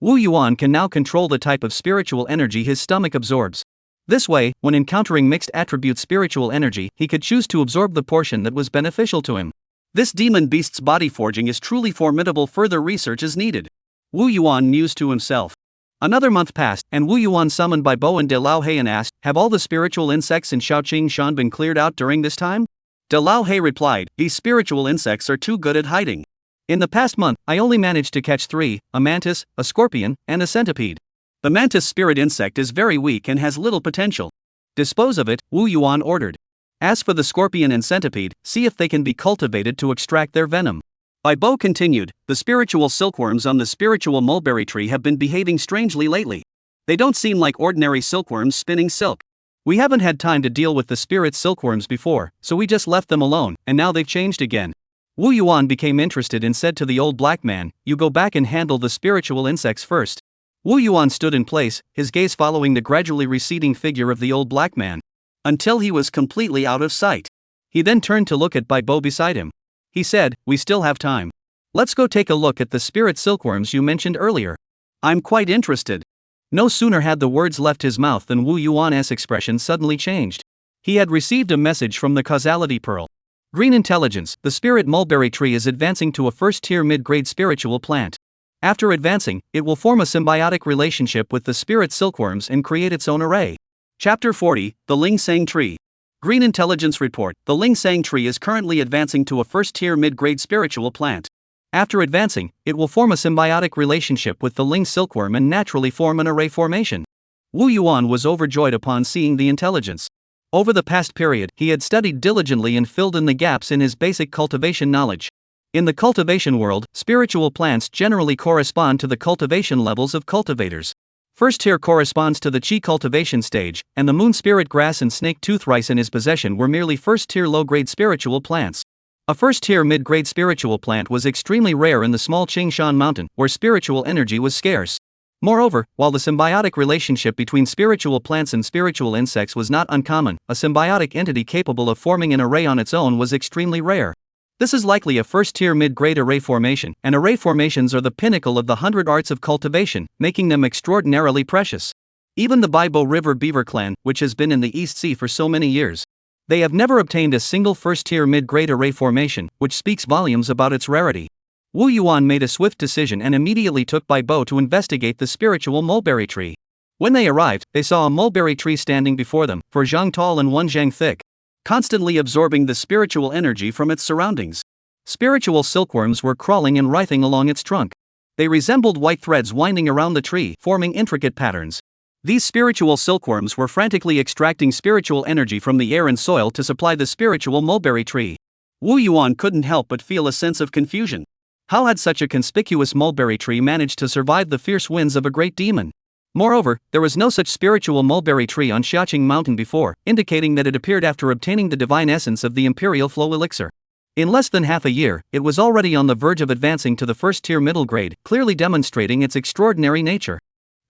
Wu Yuan can now control the type of spiritual energy his stomach absorbs. This way, when encountering mixed attribute spiritual energy, he could choose to absorb the portion that was beneficial to him. This demon beast's body forging is truly formidable, further research is needed. Wu Yuan mused to himself. Another month passed, and Wu Yuan summoned by Bo and De Lao He and asked, "Have all the spiritual insects in Xiaoing Shan been cleared out during this time?" De Lao He replied, "These spiritual insects are too good at hiding. In the past month, I only managed to catch 3, a mantis, a scorpion, and a centipede. The mantis spirit insect is very weak and has little potential. Dispose of it," Wu Yuan ordered. "As for the scorpion and centipede, see if they can be cultivated to extract their venom." Bai Bo continued, "The spiritual silkworms on the spiritual mulberry tree have been behaving strangely lately. They don't seem like ordinary silkworms spinning silk. We haven't had time to deal with the spirit silkworms before, so we just left them alone, and now they've changed again." Wu Yuan became interested and said to the old black man, "You go back and handle the spiritual insects first." Wu Yuan stood in place, his gaze following the gradually receding figure of the old black man, until he was completely out of sight. He then turned to look at Bai Bo beside him. He said, "We still have time. Let's go take a look at the spirit silkworms you mentioned earlier. I'm quite interested." No sooner had the words left his mouth than Wu Yuan's expression suddenly changed. He had received a message from the causality pearl. Green intelligence, the spirit mulberry tree is advancing to a first-tier mid-grade spiritual plant. After advancing, it will form a symbiotic relationship with the spirit silkworms and create its own array. Chapter 40, The Lingsang Tree. Green Intelligence Report, the Lingsang Tree is currently advancing to a first-tier mid-grade spiritual plant. After advancing, it will form a symbiotic relationship with the Ling silkworm and naturally form an array formation. Wu Yuan was overjoyed upon seeing the intelligence. Over the past period, he had studied diligently and filled in the gaps in his basic cultivation knowledge. In the cultivation world, spiritual plants generally correspond to the cultivation levels of cultivators. First tier corresponds to the Qi cultivation stage, and the moon spirit grass and snake tooth rice in his possession were merely first tier low grade spiritual plants. A first tier mid grade spiritual plant was extremely rare in the small Qingshan mountain, where spiritual energy was scarce. Moreover, while the symbiotic relationship between spiritual plants and spiritual insects was not uncommon, a symbiotic entity capable of forming an array on its own was extremely rare. This is likely a first-tier mid-grade array formation, and array formations are the pinnacle of the 100 arts of cultivation, making them extraordinarily precious. Even the Baibo River beaver clan, which has been in the East Sea for so many years, they have never obtained a single first-tier mid-grade array formation, which speaks volumes about its rarity. Wu Yuan made a swift decision and immediately took Baibo to investigate the spiritual mulberry tree. When they arrived, they saw a mulberry tree standing before them, 4 zhang tall and 1 zhang thick, constantly absorbing the spiritual energy from its surroundings. Spiritual silkworms were crawling and writhing along its trunk. They resembled white threads winding around the tree, forming intricate patterns. These spiritual silkworms were frantically extracting spiritual energy from the air and soil to supply the spiritual mulberry tree. Wu Yuan couldn't help but feel a sense of confusion. How had such a conspicuous mulberry tree managed to survive the fierce winds of a great demon? Moreover, there was no such spiritual mulberry tree on Xiaoing Mountain before, indicating that it appeared after obtaining the divine essence of the Imperial Flow Elixir. In less than half a year, it was already on the verge of advancing to the first-tier middle grade, clearly demonstrating its extraordinary nature.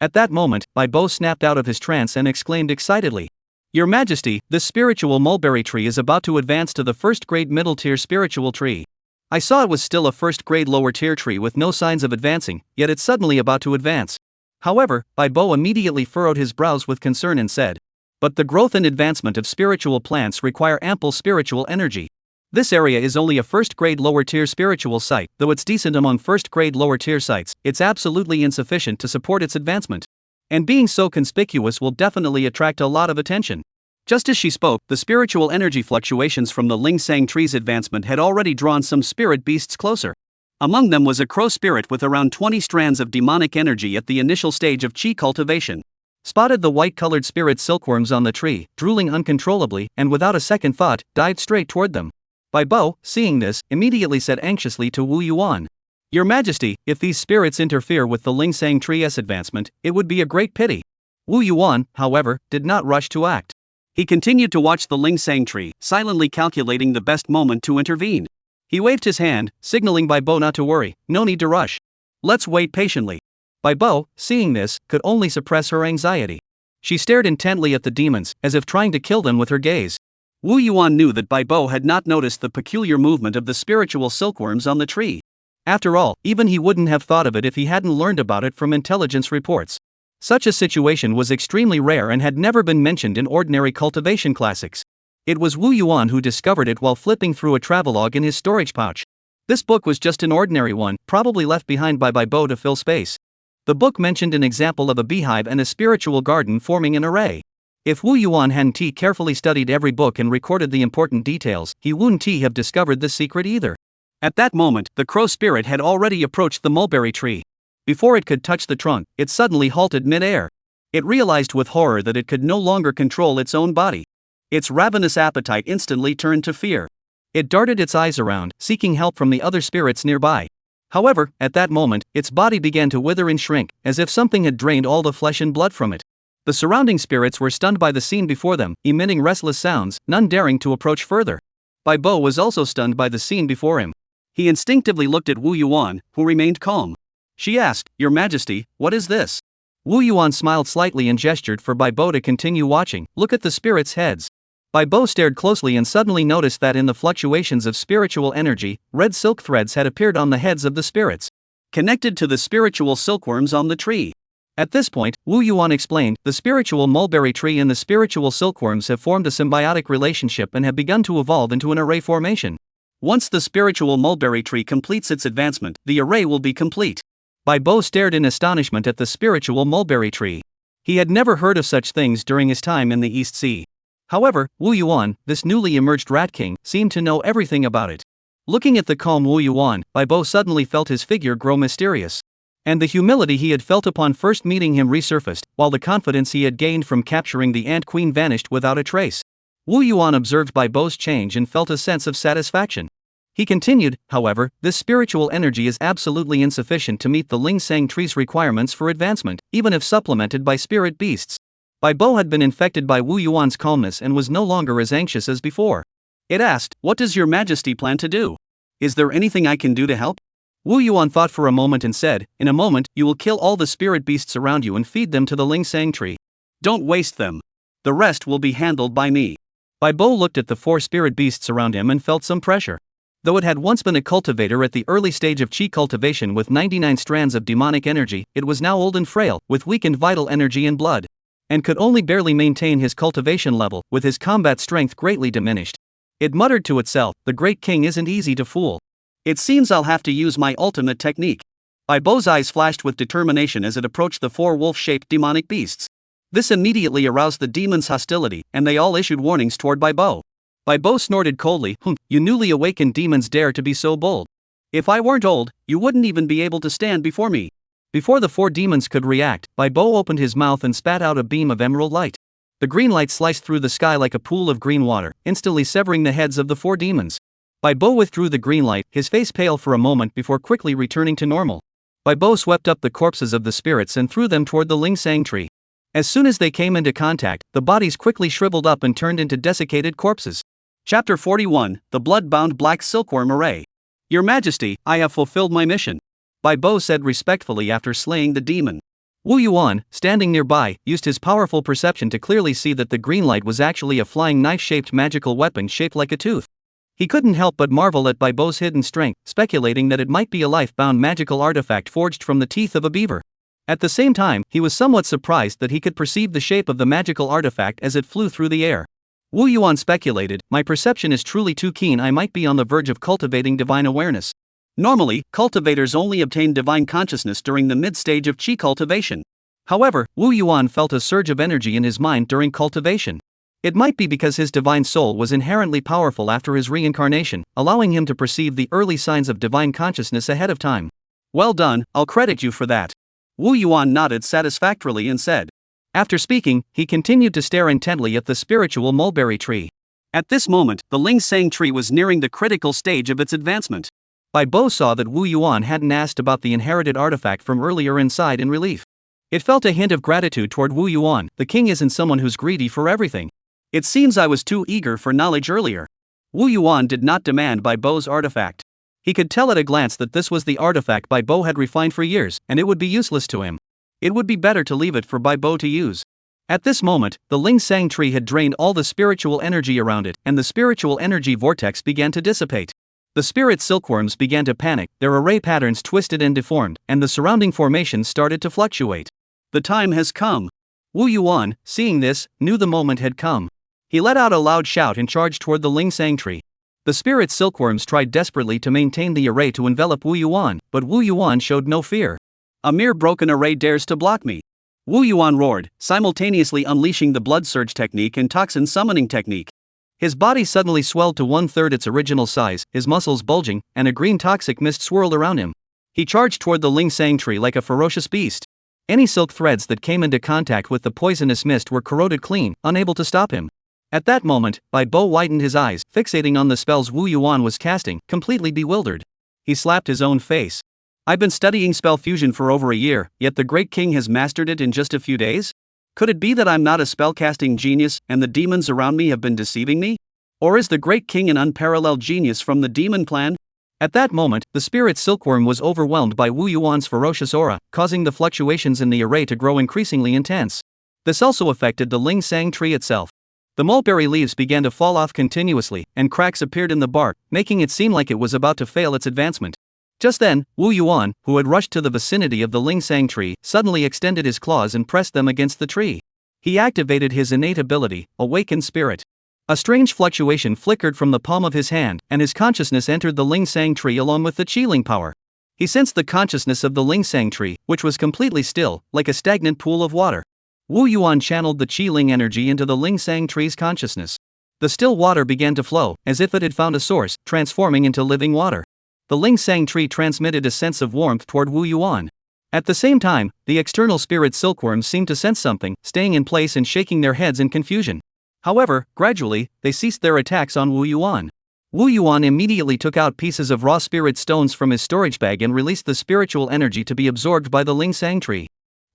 At that moment, Bai Bo snapped out of his trance and exclaimed excitedly, "Your Majesty, this spiritual mulberry tree is about to advance to the first-grade middle-tier spiritual tree." I saw it was still a first-grade lower-tier tree with no signs of advancing, yet it's suddenly about to advance. However, Bai Bo immediately furrowed his brows with concern and said, "But the growth and advancement of spiritual plants require ample spiritual energy. This area is only a first-grade lower-tier spiritual site, though it's decent among first-grade lower-tier sites, it's absolutely insufficient to support its advancement. And being so conspicuous will definitely attract a lot of attention." Just as she spoke, the spiritual energy fluctuations from the Lingsang tree's advancement had already drawn some spirit beasts closer. Among them was a crow spirit with around 20 strands of demonic energy at the initial stage of chi cultivation. Spotted the white-colored spirit silkworms on the tree, drooling uncontrollably, and without a second thought, dived straight toward them. Bai Bo, seeing this, immediately said anxiously to Wu Yuan, "Your Majesty, if these spirits interfere with the Lingsang tree's advancement, it would be a great pity." Wu Yuan, however, did not rush to act. He continued to watch the Lingsang tree, silently calculating the best moment to intervene. He waved his hand, signaling Bai Bo not to worry, no need to rush. Let's wait patiently. Bai Bo, seeing this, could only suppress her anxiety. She stared intently at the demons, as if trying to kill them with her gaze. Wu Yuan knew that Bai Bo had not noticed the peculiar movement of the spiritual silkworms on the tree. After all, even he wouldn't have thought of it if he hadn't learned about it from intelligence reports. Such a situation was extremely rare and had never been mentioned in ordinary cultivation classics. It was Wu Yuan who discovered it while flipping through a travelogue in his storage pouch. This book was just an ordinary one, probably left behind by Bai Bo to fill space. The book mentioned an example of a beehive and a spiritual garden forming an array. If Wu Yuan hadn't carefully studied every book and recorded the important details, he wouldn't have discovered this secret either. At that moment, the crow spirit had already approached the mulberry tree. Before it could touch the trunk, it suddenly halted mid-air. It realized with horror that it could no longer control its own body. Its ravenous appetite instantly turned to fear. It darted its eyes around, seeking help from the other spirits nearby. However, at that moment, its body began to wither and shrink, as if something had drained all the flesh and blood from it. The surrounding spirits were stunned by the scene before them, emitting restless sounds, none daring to approach further. Bai Bo was also stunned by the scene before him. He instinctively looked at Wu Yuan, who remained calm. She asked, "Your Majesty, what is this?" Wu Yuan smiled slightly and gestured for Bai Bo to continue watching. "Look at the spirits' heads." Bai Bo stared closely and suddenly noticed that in the fluctuations of spiritual energy, red silk threads had appeared on the heads of the spirits, connected to the spiritual silkworms on the tree. At this point, Wu Yuan explained, the spiritual mulberry tree and the spiritual silkworms have formed a symbiotic relationship and have begun to evolve into an array formation. Once the spiritual mulberry tree completes its advancement, the array will be complete. Bai Bo stared in astonishment at the spiritual mulberry tree. He had never heard of such things during his time in the East Sea. However, Wu Yuan, this newly emerged rat king, seemed to know everything about it. Looking at the calm Wu Yuan, Bai Bo suddenly felt his figure grow mysterious. And the humility he had felt upon first meeting him resurfaced, while the confidence he had gained from capturing the ant queen vanished without a trace. Wu Yuan observed Bai Bo's change and felt a sense of satisfaction. He continued, however, this spiritual energy is absolutely insufficient to meet the Lingsang tree's requirements for advancement, even if supplemented by spirit beasts. Bai Bo had been infected by Wu Yuan's calmness and was no longer as anxious as before. It asked, "What does your Majesty plan to do? Is there anything I can do to help?" Wu Yuan thought for a moment and said, "In a moment, you will kill all the spirit beasts around you and feed them to the Lingsang tree. Don't waste them. The rest will be handled by me." Bai Bo looked at the 4 spirit beasts around him and felt some pressure. Though it had once been a cultivator at the early stage of chi cultivation with 99 strands of demonic energy, it was now old and frail, with weakened vital energy and blood, and could only barely maintain his cultivation level, with his combat strength greatly diminished. It muttered to itself, "The great king isn't easy to fool. It seems I'll have to use my ultimate technique." Bai Bo's eyes flashed with determination as it approached the 4 wolf-shaped demonic beasts. This immediately aroused the demons' hostility, and they all issued warnings toward Bai Bo. Bai Bo snorted coldly, "You newly awakened demons dare to be so bold. If I weren't old, you wouldn't even be able to stand before me." Before the 4 demons could react, Bai Bo opened his mouth and spat out a beam of emerald light. The green light sliced through the sky like a pool of green water, instantly severing the heads of the 4 demons. Bai Bo withdrew the green light, his face pale for a moment before quickly returning to normal. Bai Bo swept up the corpses of the spirits and threw them toward the Lingsang tree. As soon as they came into contact, the bodies quickly shriveled up and turned into desiccated corpses. Chapter 41, The Bloodbound Black Silkworm Array. Your Majesty, I have fulfilled my mission, Bai Bo said respectfully after slaying the demon. Wu Yuan, standing nearby, used his powerful perception to clearly see that the green light was actually a flying knife-shaped magical weapon shaped like a tooth. He couldn't help but marvel at Bai Bo's hidden strength, speculating that it might be a life-bound magical artifact forged from the teeth of a beaver. At the same time, he was somewhat surprised that he could perceive the shape of the magical artifact as it flew through the air. Wu Yuan speculated, my perception is truly too keen, I might be on the verge of cultivating divine awareness. Normally, cultivators only obtain divine consciousness during the mid-stage of Qi cultivation. However, Wu Yuan felt a surge of energy in his mind during cultivation. It might be because his divine soul was inherently powerful after his reincarnation, allowing him to perceive the early signs of divine consciousness ahead of time. Well done, I'll credit you for that. Wu Yuan nodded satisfactorily and said. After speaking, he continued to stare intently at the spiritual mulberry tree. At this moment, the Lingsang tree was nearing the critical stage of its advancement. Bai Bo saw that Wu Yuan hadn't asked about the inherited artifact from earlier and sighed in relief. It felt a hint of gratitude toward Wu Yuan. The king isn't someone who's greedy for everything. It seems I was too eager for knowledge earlier. Wu Yuan did not demand Bai Bo's artifact. He could tell at a glance that this was the artifact Bai Bo had refined for years, and it would be useless to him. It would be better to leave it for Bai Bo to use. At this moment, the Lingsang tree had drained all the spiritual energy around it, and the spiritual energy vortex began to dissipate. The spirit silkworms began to panic, their array patterns twisted and deformed, and the surrounding formations started to fluctuate. The time has come. Wu Yuan, seeing this, knew the moment had come. He let out a loud shout and charged toward the Lingsang tree. The spirit silkworms tried desperately to maintain the array to envelop Wu Yuan, but Wu Yuan showed no fear. A mere broken array dares to block me. Wu Yuan roared, simultaneously unleashing the blood surge technique and toxin summoning technique. His body suddenly swelled to 1/3 its original size, his muscles bulging, and a green toxic mist swirled around him. He charged toward the Lingsang tree like a ferocious beast. Any silk threads that came into contact with the poisonous mist were corroded clean, unable to stop him. At that moment, Bai Bo widened his eyes, fixating on the spells Wu Yuan was casting, completely bewildered. He slapped his own face. I've been studying spell fusion for over a year, yet the great king has mastered it in just a few days? Could it be that I'm not a spellcasting genius, and the demons around me have been deceiving me? Or is the great king an unparalleled genius from the demon clan? At that moment, the spirit silkworm was overwhelmed by Wu Yuan's ferocious aura, causing the fluctuations in the array to grow increasingly intense. This also affected the Lingsang tree itself. The mulberry leaves began to fall off continuously, and cracks appeared in the bark, making it seem like it was about to fail its advancement. Just then, Wu Yuan, who had rushed to the vicinity of the Lingsang tree, suddenly extended his claws and pressed them against the tree. He activated his innate ability, Awakened Spirit. A strange fluctuation flickered from the palm of his hand, and his consciousness entered the Lingsang tree along with the Qiling power. He sensed the consciousness of the Lingsang tree, which was completely still, like a stagnant pool of water. Wu Yuan channeled the Qiling energy into the Lingsang tree's consciousness. The still water began to flow, as if it had found a source, transforming into living water. The Lingsang tree transmitted a sense of warmth toward Wu Yuan. At the same time, the external spirit silkworms seemed to sense something, staying in place and shaking their heads in confusion. However, gradually, they ceased their attacks on Wu Yuan. Wu Yuan immediately took out pieces of raw spirit stones from his storage bag and released the spiritual energy to be absorbed by the Lingsang tree.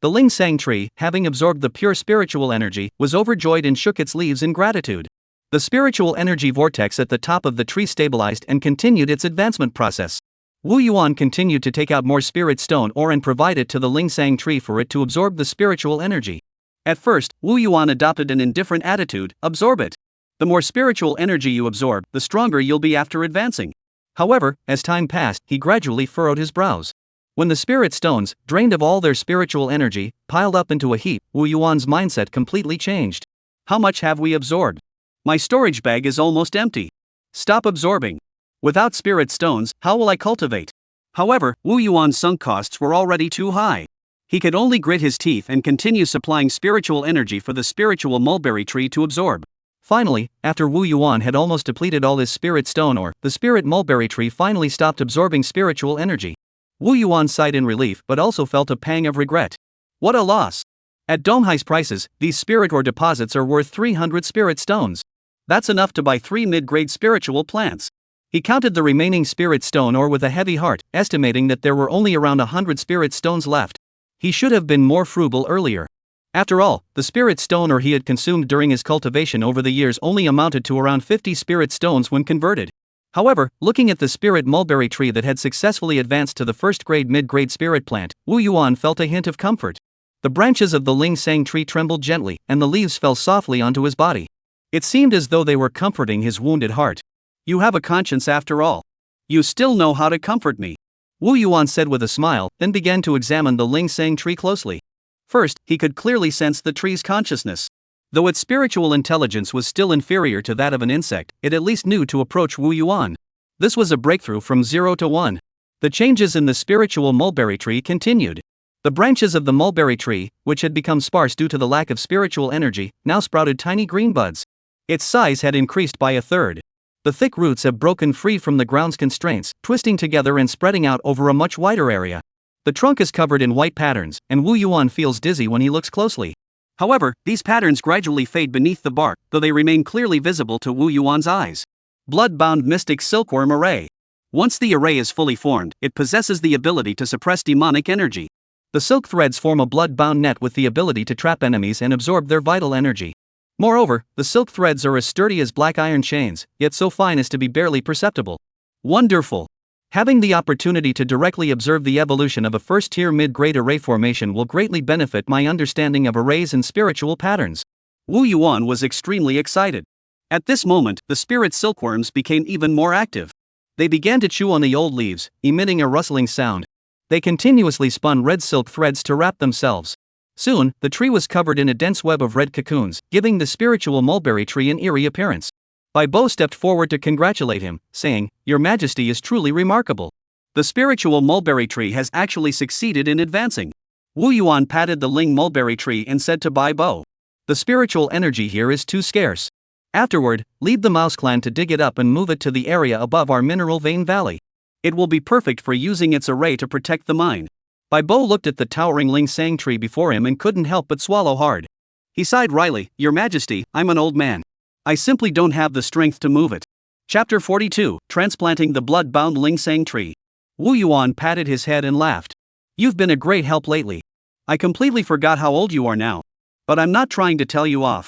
The Lingsang tree, having absorbed the pure spiritual energy, was overjoyed and shook its leaves in gratitude. The spiritual energy vortex at the top of the tree stabilized and continued its advancement process. Wu Yuan continued to take out more spirit stone ore and provide it to the Lingsang tree for it to absorb the spiritual energy. At first, Wu Yuan adopted an indifferent attitude, absorb it. The more spiritual energy you absorb, the stronger you'll be after advancing. However, as time passed, he gradually furrowed his brows. When the spirit stones, drained of all their spiritual energy, piled up into a heap, Wu Yuan's mindset completely changed. How much have we absorbed? My storage bag is almost empty. Stop absorbing. Without spirit stones, how will I cultivate? However, Wu Yuan's sunk costs were already too high. He could only grit his teeth and continue supplying spiritual energy for the spiritual mulberry tree to absorb. Finally, after Wu Yuan had almost depleted all his spirit stone ore, the spirit mulberry tree finally stopped absorbing spiritual energy. Wu Yuan sighed in relief but also felt a pang of regret. What a loss! At Donghai's prices, these spirit ore deposits are worth 300 spirit stones. That's enough to buy 3 mid-grade spiritual plants. He counted the remaining spirit stone ore with a heavy heart, estimating that there were only around 100 spirit stones left. He should have been more frugal earlier. After all, the spirit stone ore he had consumed during his cultivation over the years only amounted to around 50 spirit stones when converted. However, looking at the spirit mulberry tree that had successfully advanced to the first-grade mid-grade spirit plant, Wu Yuan felt a hint of comfort. The branches of the Ling Sang tree trembled gently, and the leaves fell softly onto his body. It seemed as though they were comforting his wounded heart. "You have a conscience after all. You still know how to comfort me," Wu Yuan said with a smile, then began to examine the Ling Sang tree closely. First, he could clearly sense the tree's consciousness. Though its spiritual intelligence was still inferior to that of an insect, it at least knew to approach Wu Yuan. This was a breakthrough from 0 to 1. The changes in the spiritual mulberry tree continued. The branches of the mulberry tree, which had become sparse due to the lack of spiritual energy, now sprouted tiny green buds. Its size had increased by a third. The thick roots have broken free from the ground's constraints, twisting together and spreading out over a much wider area. The trunk is covered in white patterns, and Wu Yuan feels dizzy when he looks closely. However, these patterns gradually fade beneath the bark, though they remain clearly visible to Wu Yuan's eyes. Bloodbound Mystic Silkworm Array. Once the array is fully formed, it possesses the ability to suppress demonic energy. The silk threads form a bloodbound net with the ability to trap enemies and absorb their vital energy. Moreover, the silk threads are as sturdy as black iron chains, yet so fine as to be barely perceptible. Wonderful! Having the opportunity to directly observe the evolution of a first-tier mid-grade array formation will greatly benefit my understanding of arrays and spiritual patterns. Wu Yuan was extremely excited. At this moment, the spirit silkworms became even more active. They began to chew on the old leaves, emitting a rustling sound. They continuously spun red silk threads to wrap themselves. Soon, the tree was covered in a dense web of red cocoons, giving the spiritual mulberry tree an eerie appearance. Bai Bo stepped forward to congratulate him, saying, "Your Majesty is truly remarkable. The spiritual mulberry tree has actually succeeded in advancing." Wu Yuan patted the Ling mulberry tree and said to Bai Bo, "The spiritual energy here is too scarce. Afterward, lead the mouse clan to dig it up and move it to the area above our mineral vein valley. It will be perfect for using its array to protect the mine." Bai Bo looked at the towering Ling Sang tree before him and couldn't help but swallow hard. He sighed wryly, "Your Majesty, I'm an old man. I simply don't have the strength to move it." Chapter 42, Transplanting the Bloodbound Ling Sang Tree. Wu Yuan patted his head and laughed. "You've been a great help lately. I completely forgot how old you are now. But I'm not trying to tell you off.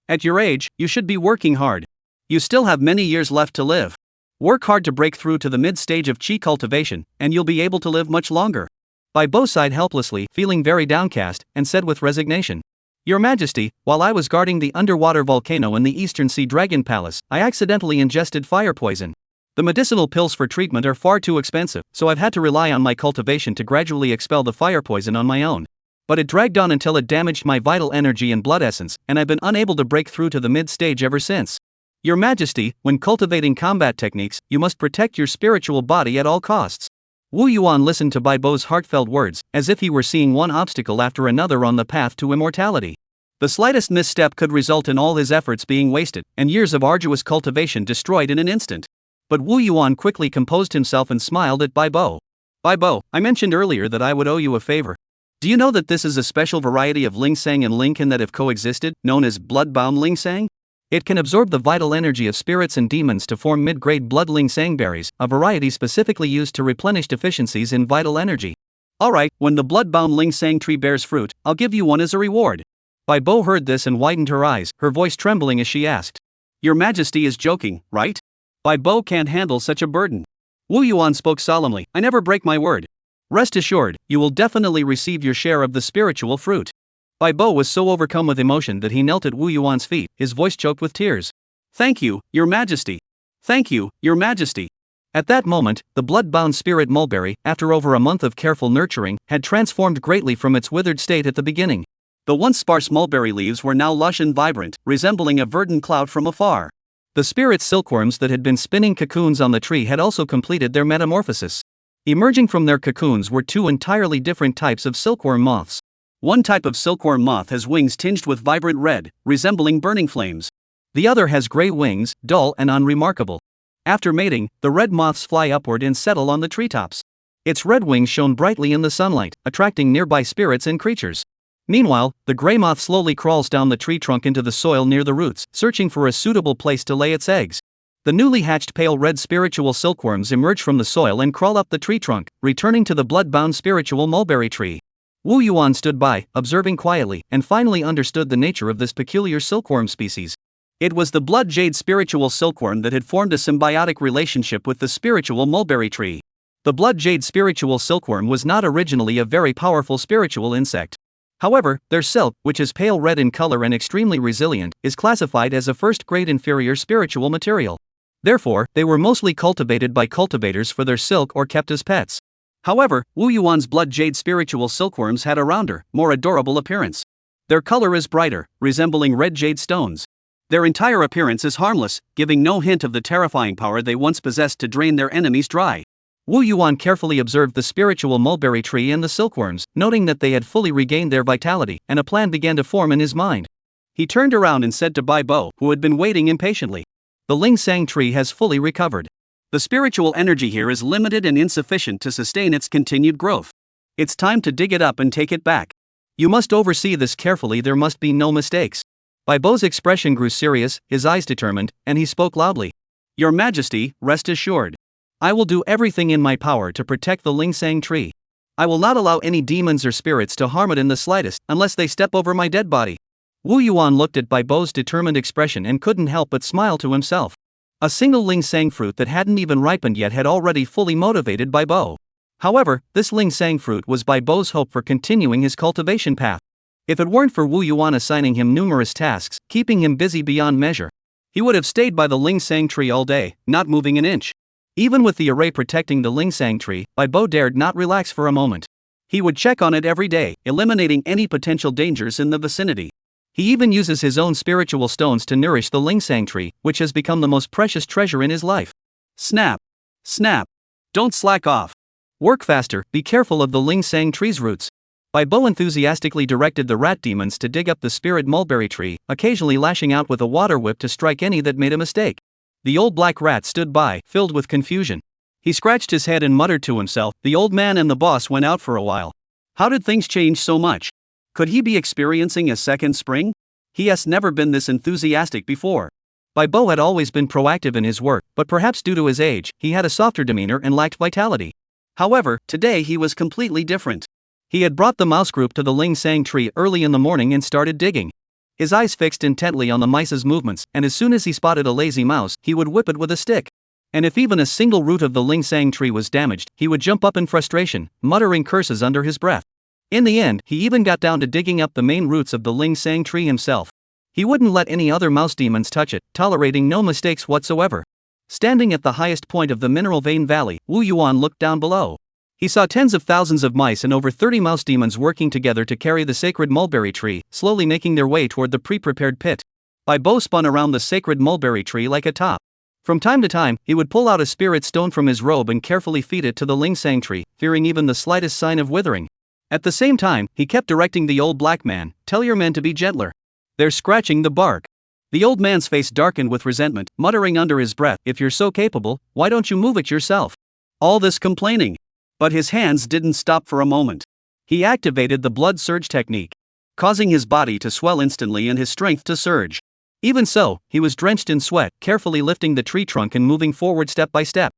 At your age, you should be working hard. You still have many years left to live. Work hard to break through to the mid-stage of qi cultivation, and you'll be able to live much longer." Bai Bo sighed helplessly, feeling very downcast, and said with resignation, "Your Majesty, while I was guarding the underwater volcano in the Eastern Sea Dragon Palace, I accidentally ingested fire poison. The medicinal pills for treatment are far too expensive, so I've had to rely on my cultivation to gradually expel the fire poison on my own. But it dragged on until it damaged my vital energy and blood essence, and I've been unable to break through to the mid-stage ever since. Your Majesty, when cultivating combat techniques, you must protect your spiritual body at all costs." Wu Yuan listened to Bai Bo's heartfelt words, as if he were seeing one obstacle after another on the path to immortality. The slightest misstep could result in all his efforts being wasted, and years of arduous cultivation destroyed in an instant. But Wu Yuan quickly composed himself and smiled at Bai Bo. "Bai Bo, I mentioned earlier that I would owe you a favor. Do you know that this is a special variety of Ling Sang and Lincoln that have coexisted, known as bloodbound Ling Sang? It can absorb the vital energy of spirits and demons to form mid-grade blood Ling Sang berries, a variety specifically used to replenish deficiencies in vital energy. Alright, when the bloodbound Ling Sang tree bears fruit, I'll give you one as a reward." Bai Bo heard this and widened her eyes, her voice trembling as she asked, "Your Majesty is joking, right? Bai Bo can't handle such a burden." Wu Yuan spoke solemnly, "I never break my word. Rest assured, you will definitely receive your share of the spiritual fruit." Bai Bo was so overcome with emotion that he knelt at Wu Yuan's feet, his voice choked with tears. "Thank you, Your Majesty. Thank you, Your Majesty." At that moment, the blood-bound spirit mulberry, after over a month of careful nurturing, had transformed greatly from its withered state at the beginning. The once sparse mulberry leaves were now lush and vibrant, resembling a verdant cloud from afar. The spirit silkworms that had been spinning cocoons on the tree had also completed their metamorphosis. Emerging from their cocoons were two entirely different types of silkworm moths. One type of silkworm moth has wings tinged with vibrant red, resembling burning flames. The other has gray wings, dull and unremarkable. After mating, the red moths fly upward and settle on the treetops. Its red wings shone brightly in the sunlight, attracting nearby spirits and creatures. Meanwhile, the gray moth slowly crawls down the tree trunk into the soil near the roots, searching for a suitable place to lay its eggs. The newly hatched pale red spiritual silkworms emerge from the soil and crawl up the tree trunk, returning to the bloodbound spiritual mulberry tree. Wu Yuan stood by, observing quietly, and finally understood the nature of this peculiar silkworm species. It was the blood jade spiritual silkworm that had formed a symbiotic relationship with the spiritual mulberry tree. The blood jade spiritual silkworm was not originally a very powerful spiritual insect. However, their silk, which is pale red in color and extremely resilient, is classified as a first-grade inferior spiritual material. Therefore, they were mostly cultivated by cultivators for their silk or kept as pets. However, Wu Yuan's blood jade spiritual silkworms had a rounder, more adorable appearance. Their color is brighter, resembling red jade stones. Their entire appearance is harmless, giving no hint of the terrifying power they once possessed to drain their enemies dry. Wu Yuan carefully observed the spiritual mulberry tree and the silkworms, noting that they had fully regained their vitality, and a plan began to form in his mind. He turned around and said to Bai Bo, who had been waiting impatiently, "The Ling Sang tree has fully recovered. The spiritual energy here is limited and insufficient to sustain its continued growth. It's time to dig it up and take it back. You must oversee this carefully, there must be no mistakes." Bai Bo's expression grew serious, his eyes determined, and he spoke loudly. "Your Majesty, rest assured. I will do everything in my power to protect the Ling Sang tree. I will not allow any demons or spirits to harm it in the slightest, unless they step over my dead body." Wu Yuan looked at Bai Bo's determined expression and couldn't help but smile to himself. A single Ling Sang fruit that hadn't even ripened yet had already fully motivated Bai Bo. However, this Ling Sang fruit was Bai Bo's hope for continuing his cultivation path. If it weren't for Wu Yuan assigning him numerous tasks, keeping him busy beyond measure, he would have stayed by the Ling Sang tree all day, not moving an inch. Even with the array protecting the Ling Sang tree, Bai Bo dared not relax for a moment. He would check on it every day, eliminating any potential dangers in the vicinity. He even uses his own spiritual stones to nourish the Ling Sang tree, which has become the most precious treasure in his life. Snap! Snap! Don't slack off. Work faster, be careful of the Ling Sang tree's roots. Bai Bo enthusiastically directed the rat demons to dig up the spirit mulberry tree, occasionally lashing out with a water whip to strike any that made a mistake. The old black rat stood by, filled with confusion. He scratched his head and muttered to himself, "The old man and the boss went out for a while. How did things change so much? Could he be experiencing a second spring? He has never been this enthusiastic before." Bai Bo had always been proactive in his work, but perhaps due to his age, he had a softer demeanor and lacked vitality. However, today he was completely different. He had brought the mouse group to the Ling Sang tree early in the morning and started digging. His eyes fixed intently on the mice's movements, and as soon as he spotted a lazy mouse, he would whip it with a stick. And if even a single root of the Ling Sang tree was damaged, he would jump up in frustration, muttering curses under his breath. In the end, he even got down to digging up the main roots of the Ling Sang tree himself. He wouldn't let any other mouse demons touch it, tolerating no mistakes whatsoever. Standing at the highest point of the mineral vein valley, Wu Yuan looked down below. He saw tens of thousands of mice and over 30 mouse demons working together to carry the sacred mulberry tree, slowly making their way toward the pre-prepared pit. Bai Bo spun around the sacred mulberry tree like a top. From time to time, he would pull out a spirit stone from his robe and carefully feed it to the Ling Sang tree, fearing even the slightest sign of withering. At the same time, he kept directing the old black man, "Tell your men to be gentler. They're scratching the bark." The old man's face darkened with resentment, muttering under his breath, "If you're so capable, why don't you move it yourself? All this complaining." But his hands didn't stop for a moment. He activated the blood surge technique, causing his body to swell instantly and his strength to surge. Even so, he was drenched in sweat, carefully lifting the tree trunk and moving forward step by step.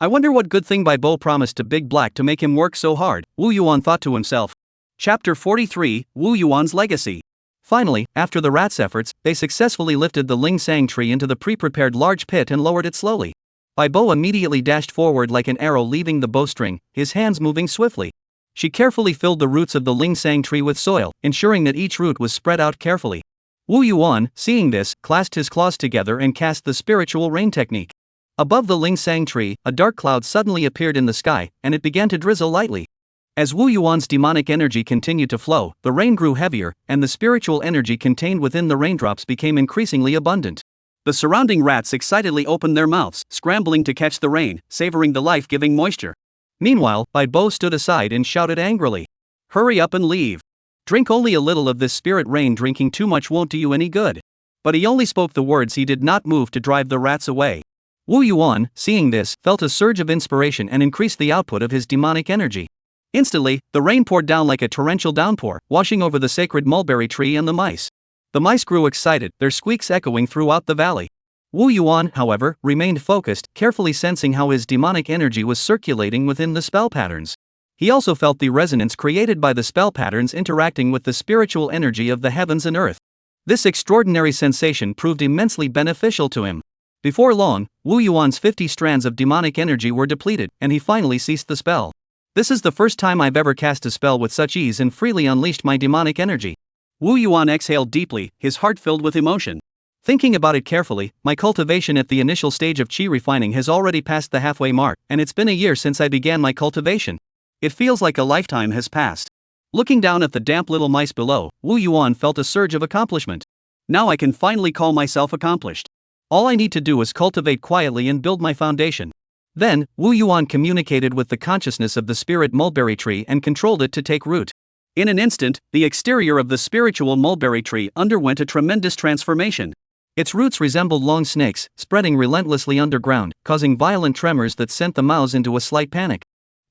I wonder what good thing Bai Bo promised to Big Black to make him work so hard, Wu Yuan thought to himself. Chapter 43, Wu Yuan's Legacy. Finally, after the rat's efforts, they successfully lifted the Ling Sang tree into the pre-prepared large pit and lowered it slowly. Bai Bo immediately dashed forward like an arrow leaving the bowstring, his hands moving swiftly. She carefully filled the roots of the Ling Sang tree with soil, ensuring that each root was spread out carefully. Wu Yuan, seeing this, clasped his claws together and cast the spiritual rain technique. Above the Ling Sang tree, a dark cloud suddenly appeared in the sky, and it began to drizzle lightly. As Wu Yuan's demonic energy continued to flow, the rain grew heavier, and the spiritual energy contained within the raindrops became increasingly abundant. The surrounding rats excitedly opened their mouths, scrambling to catch the rain, savoring the life-giving moisture. Meanwhile, Bai Bo stood aside and shouted angrily, "Hurry up and leave. Drink only a little of this spirit rain, drinking too much won't do you any good." But he only spoke the words, he did not move to drive the rats away. Wu Yuan, seeing this, felt a surge of inspiration and increased the output of his demonic energy. Instantly, the rain poured down like a torrential downpour, washing over the sacred mulberry tree and the mice. The mice grew excited, their squeaks echoing throughout the valley. Wu Yuan, however, remained focused, carefully sensing how his demonic energy was circulating within the spell patterns. He also felt the resonance created by the spell patterns interacting with the spiritual energy of the heavens and earth. This extraordinary sensation proved immensely beneficial to him. Before long, Wu Yuan's 50 strands of demonic energy were depleted, and he finally ceased the spell. This is the first time I've ever cast a spell with such ease and freely unleashed my demonic energy. Wu Yuan exhaled deeply, his heart filled with emotion. Thinking about it carefully, my cultivation at the initial stage of qi refining has already passed the halfway mark, and it's been a year since I began my cultivation. It feels like a lifetime has passed. Looking down at the damp little mice below, Wu Yuan felt a surge of accomplishment. Now I can finally call myself accomplished. All I need to do is cultivate quietly and build my foundation. Then, Wu Yuan communicated with the consciousness of the spirit mulberry tree and controlled it to take root. In an instant, the exterior of the spiritual mulberry tree underwent a tremendous transformation. Its roots resembled long snakes, spreading relentlessly underground, causing violent tremors that sent the mouse into a slight panic.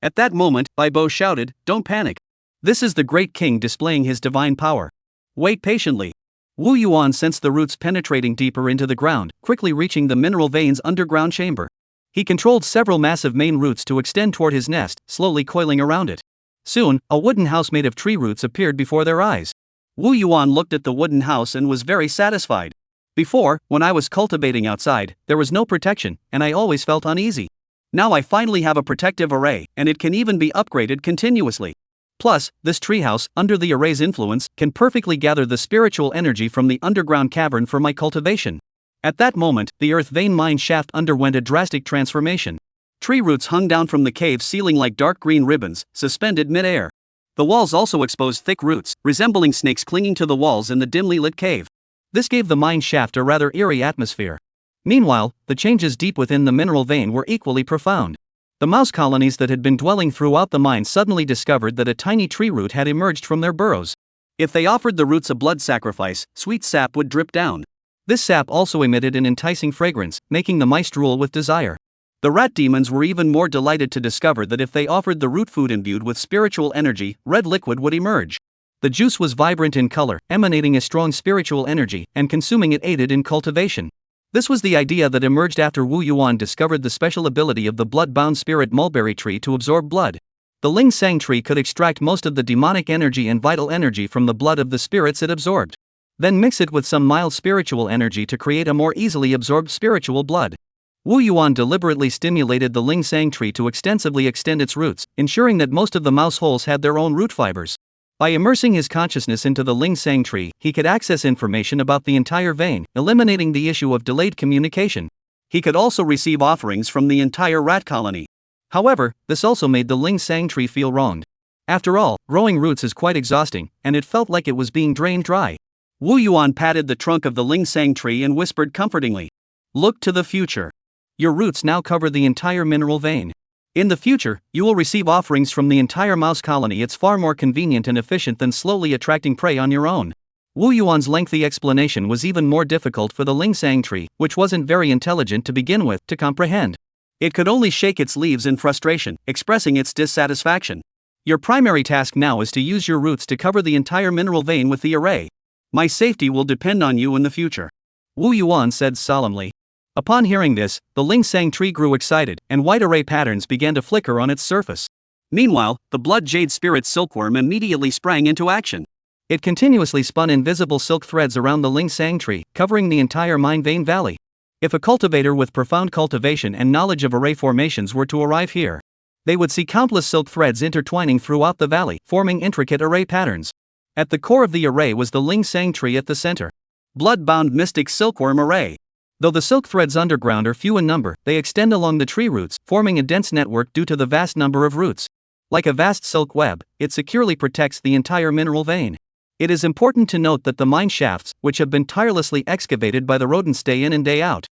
At that moment, Baibo shouted, "Don't panic. This is the great king displaying his divine power. Wait patiently." Wu Yuan sensed the roots penetrating deeper into the ground, quickly reaching the mineral vein's underground chamber. He controlled several massive main roots to extend toward his nest, slowly coiling around it. Soon, a wooden house made of tree roots appeared before their eyes. Wu Yuan looked at the wooden house and was very satisfied. Before, when I was cultivating outside, there was no protection, and I always felt uneasy. Now I finally have a protective array, and it can even be upgraded continuously. Plus, this treehouse, under the array's influence, can perfectly gather the spiritual energy from the underground cavern for my cultivation. At that moment, the earth vein mine shaft underwent a drastic transformation. Tree roots hung down from the cave ceiling like dark green ribbons, suspended mid-air. The walls also exposed thick roots, resembling snakes clinging to the walls in the dimly lit cave. This gave the mine shaft a rather eerie atmosphere. Meanwhile, the changes deep within the mineral vein were equally profound. The mouse colonies that had been dwelling throughout the mine suddenly discovered that a tiny tree root had emerged from their burrows. If they offered the roots a blood sacrifice, sweet sap would drip down. This sap also emitted an enticing fragrance, making the mice drool with desire. The rat demons were even more delighted to discover that if they offered the root food imbued with spiritual energy, red liquid would emerge. The juice was vibrant in color, emanating a strong spiritual energy, and consuming it aided in cultivation. This was the idea that emerged after Wu Yuan discovered the special ability of the bloodbound spirit mulberry tree to absorb blood. The Ling Sang tree could extract most of the demonic energy and vital energy from the blood of the spirits it absorbed. Then mix it with some mild spiritual energy to create a more easily absorbed spiritual blood. Wu Yuan deliberately stimulated the Ling Sang tree to extensively extend its roots, ensuring that most of the mouse holes had their own root fibers. By immersing his consciousness into the Ling Sang tree, he could access information about the entire vein, eliminating the issue of delayed communication. He could also receive offerings from the entire rat colony. However, this also made the Ling Sang tree feel wronged. After all, growing roots is quite exhausting, and it felt like it was being drained dry. Wu Yuan patted the trunk of the Ling Sang tree and whispered comfortingly, "Look to the future. Your roots now cover the entire mineral vein. In the future, you will receive offerings from the entire mouse colony. It's far more convenient and efficient than slowly attracting prey on your own." Wu Yuan's lengthy explanation was even more difficult for the Ling Sang tree, which wasn't very intelligent to begin with, to comprehend. It could only shake its leaves in frustration, expressing its dissatisfaction. "Your primary task now is to use your roots to cover the entire mineral vein with the array. My safety will depend on you in the future," Wu Yuan said solemnly. Upon hearing this, the Ling Sang tree grew excited, and white array patterns began to flicker on its surface. Meanwhile, the blood jade spirit silkworm immediately sprang into action. It continuously spun invisible silk threads around the Ling Sang tree, covering the entire mine vein valley. If a cultivator with profound cultivation and knowledge of array formations were to arrive here, they would see countless silk threads intertwining throughout the valley, forming intricate array patterns. At the core of the array was the Ling Sang tree at the center. Bloodbound mystic silkworm array. Though the silk threads underground are few in number, they extend along the tree roots, forming a dense network due to the vast number of roots. Like a vast silk web, it securely protects the entire mineral vein. It is important to note that the mine shafts, which have been tirelessly excavated by the rodents day in and day out.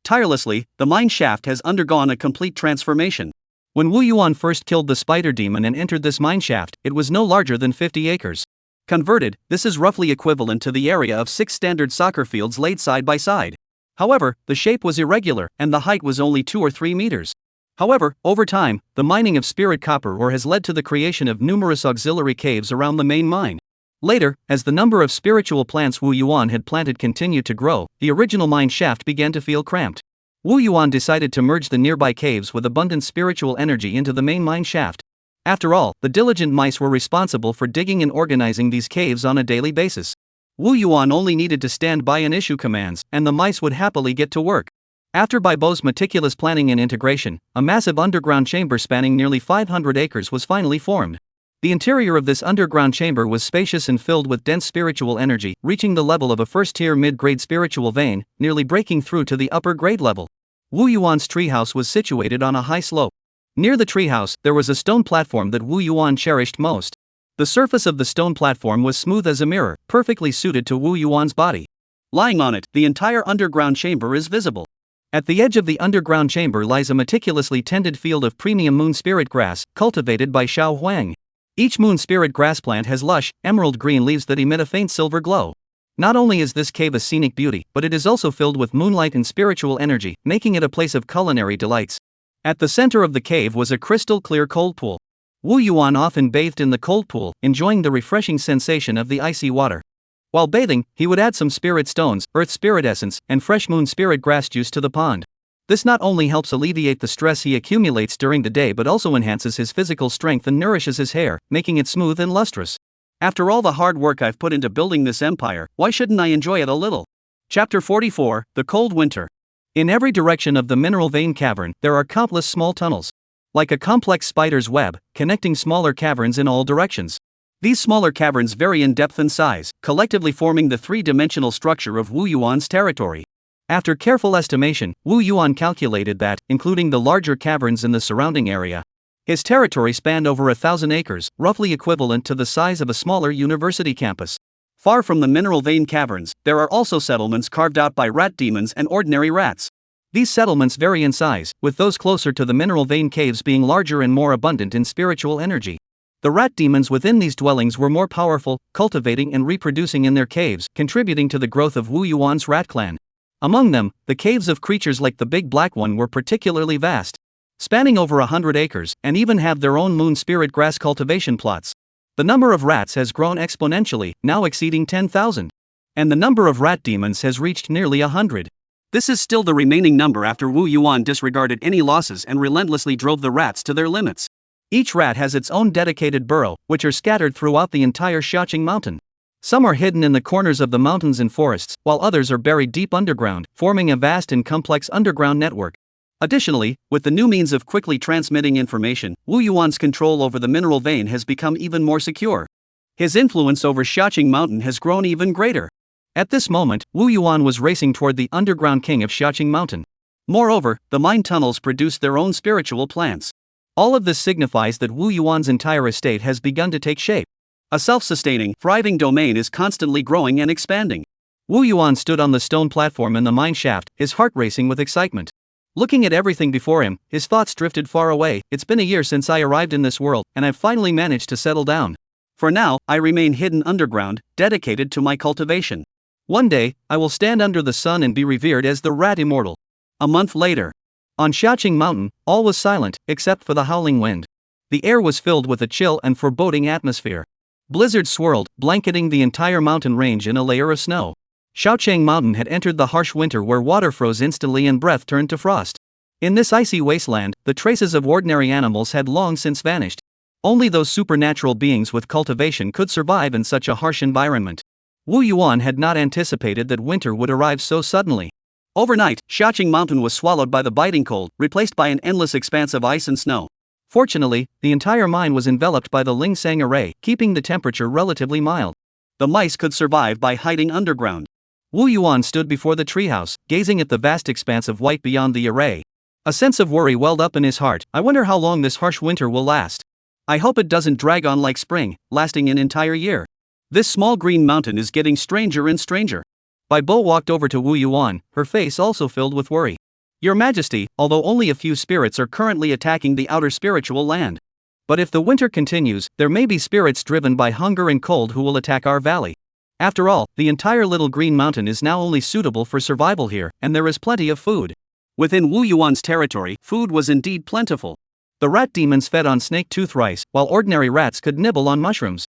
Tirelessly, the mine shaft has undergone a complete transformation. When Wu Yuan first killed the spider demon and entered this mine shaft, it was no larger than 50 acres. Converted, this is roughly equivalent to the area of 6 standard soccer fields laid side by side. However, the shape was irregular, and the height was only 2 or 3 meters. However, over time, the mining of spirit copper ore has led to the creation of numerous auxiliary caves around the main mine. Later, as the number of spiritual plants Wu Yuan had planted continued to grow, the original mine shaft began to feel cramped. Wu Yuan decided to merge the nearby caves with abundant spiritual energy into the main mine shaft. After all, the diligent mice were responsible for digging and organizing these caves on a daily basis. Wu Yuan only needed to stand by and issue commands, and the mice would happily get to work. After Bai Bo's meticulous planning and integration, a massive underground chamber spanning nearly 500 acres was finally formed. The interior of this underground chamber was spacious and filled with dense spiritual energy, reaching the level of a first-tier mid-grade spiritual vein, nearly breaking through to the upper-grade level. Wu Yuan's treehouse was situated on a high slope. Near the treehouse, there was a stone platform that Wu Yuan cherished most. The surface of the stone platform was smooth as a mirror, perfectly suited to Wu Yuan's body. Lying on it, the entire underground chamber is visible. At the edge of the underground chamber lies a meticulously tended field of premium moon spirit grass, cultivated by Xiao Huang. Each moon spirit grass plant has lush, emerald green leaves that emit a faint silver glow. Not only is this cave a scenic beauty, but it is also filled with moonlight and spiritual energy, making it a place of culinary delights. At the center of the cave was a crystal-clear cold pool. Wu Yuan often bathed in the cold pool, enjoying the refreshing sensation of the icy water. While bathing, he would add some spirit stones, earth spirit essence, and fresh moon spirit grass juice to the pond. This not only helps alleviate the stress he accumulates during the day but also enhances his physical strength and nourishes his hair, making it smooth and lustrous. After all the hard work I've put into building this empire, why shouldn't I enjoy it a little? Chapter 44, The Cold Winter. In every direction of the mineral vein cavern, there are countless small tunnels. Like a complex spider's web, connecting smaller caverns in all directions. These smaller caverns vary in depth and size, collectively forming the three-dimensional structure of Wu Yuan's territory. After careful estimation, Wu Yuan calculated that, including the larger caverns in the surrounding area, his territory spanned over 1,000 acres, roughly equivalent to the size of a smaller university campus. Far from the mineral vein caverns, there are also settlements carved out by rat demons and ordinary rats. These settlements vary in size, with those closer to the mineral vein caves being larger and more abundant in spiritual energy. The rat demons within these dwellings were more powerful, cultivating and reproducing in their caves, contributing to the growth of Wu Yuan's rat clan. Among them, the caves of creatures like the big black one were particularly vast, spanning over 100 acres, and even have their own moon spirit grass cultivation plots. The number of rats has grown exponentially, now exceeding 10,000. And the number of rat demons has reached nearly 100. This is still the remaining number after Wu Yuan disregarded any losses and relentlessly drove the rats to their limits. Each rat has its own dedicated burrow, which are scattered throughout the entire Xiaoing Mountain. Some are hidden in the corners of the mountains and forests, while others are buried deep underground, forming a vast and complex underground network. Additionally, with the new means of quickly transmitting information, Wu Yuan's control over the mineral vein has become even more secure. His influence over Xiaoing Mountain has grown even greater. At this moment, Wu Yuan was racing toward the underground king of Xiaoing Mountain. Moreover, the mine tunnels produced their own spiritual plants. All of this signifies that Wu Yuan's entire estate has begun to take shape. A self-sustaining, thriving domain is constantly growing and expanding. Wu Yuan stood on the stone platform in the mine shaft, his heart racing with excitement. Looking at everything before him, his thoughts drifted far away. It's been a year since I arrived in this world, and I've finally managed to settle down. For now, I remain hidden underground, dedicated to my cultivation. One day, I will stand under the sun and be revered as the rat immortal. A month later. On Xiaoing Mountain, all was silent, except for the howling wind. The air was filled with a chill and foreboding atmosphere. Blizzards swirled, blanketing the entire mountain range in a layer of snow. Xiaoing Mountain had entered the harsh winter where water froze instantly and breath turned to frost. In this icy wasteland, the traces of ordinary animals had long since vanished. Only those supernatural beings with cultivation could survive in such a harsh environment. Wu Yuan had not anticipated that winter would arrive so suddenly. Overnight, Xiaoing Mountain was swallowed by the biting cold, replaced by an endless expanse of ice and snow. Fortunately, the entire mine was enveloped by the Lingsang array, keeping the temperature relatively mild. The mice could survive by hiding underground. Wu Yuan stood before the treehouse, gazing at the vast expanse of white beyond the array. A sense of worry welled up in his heart. I wonder how long this harsh winter will last. I hope it doesn't drag on like spring, lasting an entire year. This small green mountain is getting stranger and stranger. Bai Bo walked over to Wu Yuan, her face also filled with worry. Your Majesty, although only a few spirits are currently attacking the outer spiritual land. But if the winter continues, there may be spirits driven by hunger and cold who will attack our valley. After all, the entire little green mountain is now only suitable for survival here, and there is plenty of food. Within Wu Yuan's territory, food was indeed plentiful. The rat demons fed on snake tooth rice, while ordinary rats could nibble on mushrooms.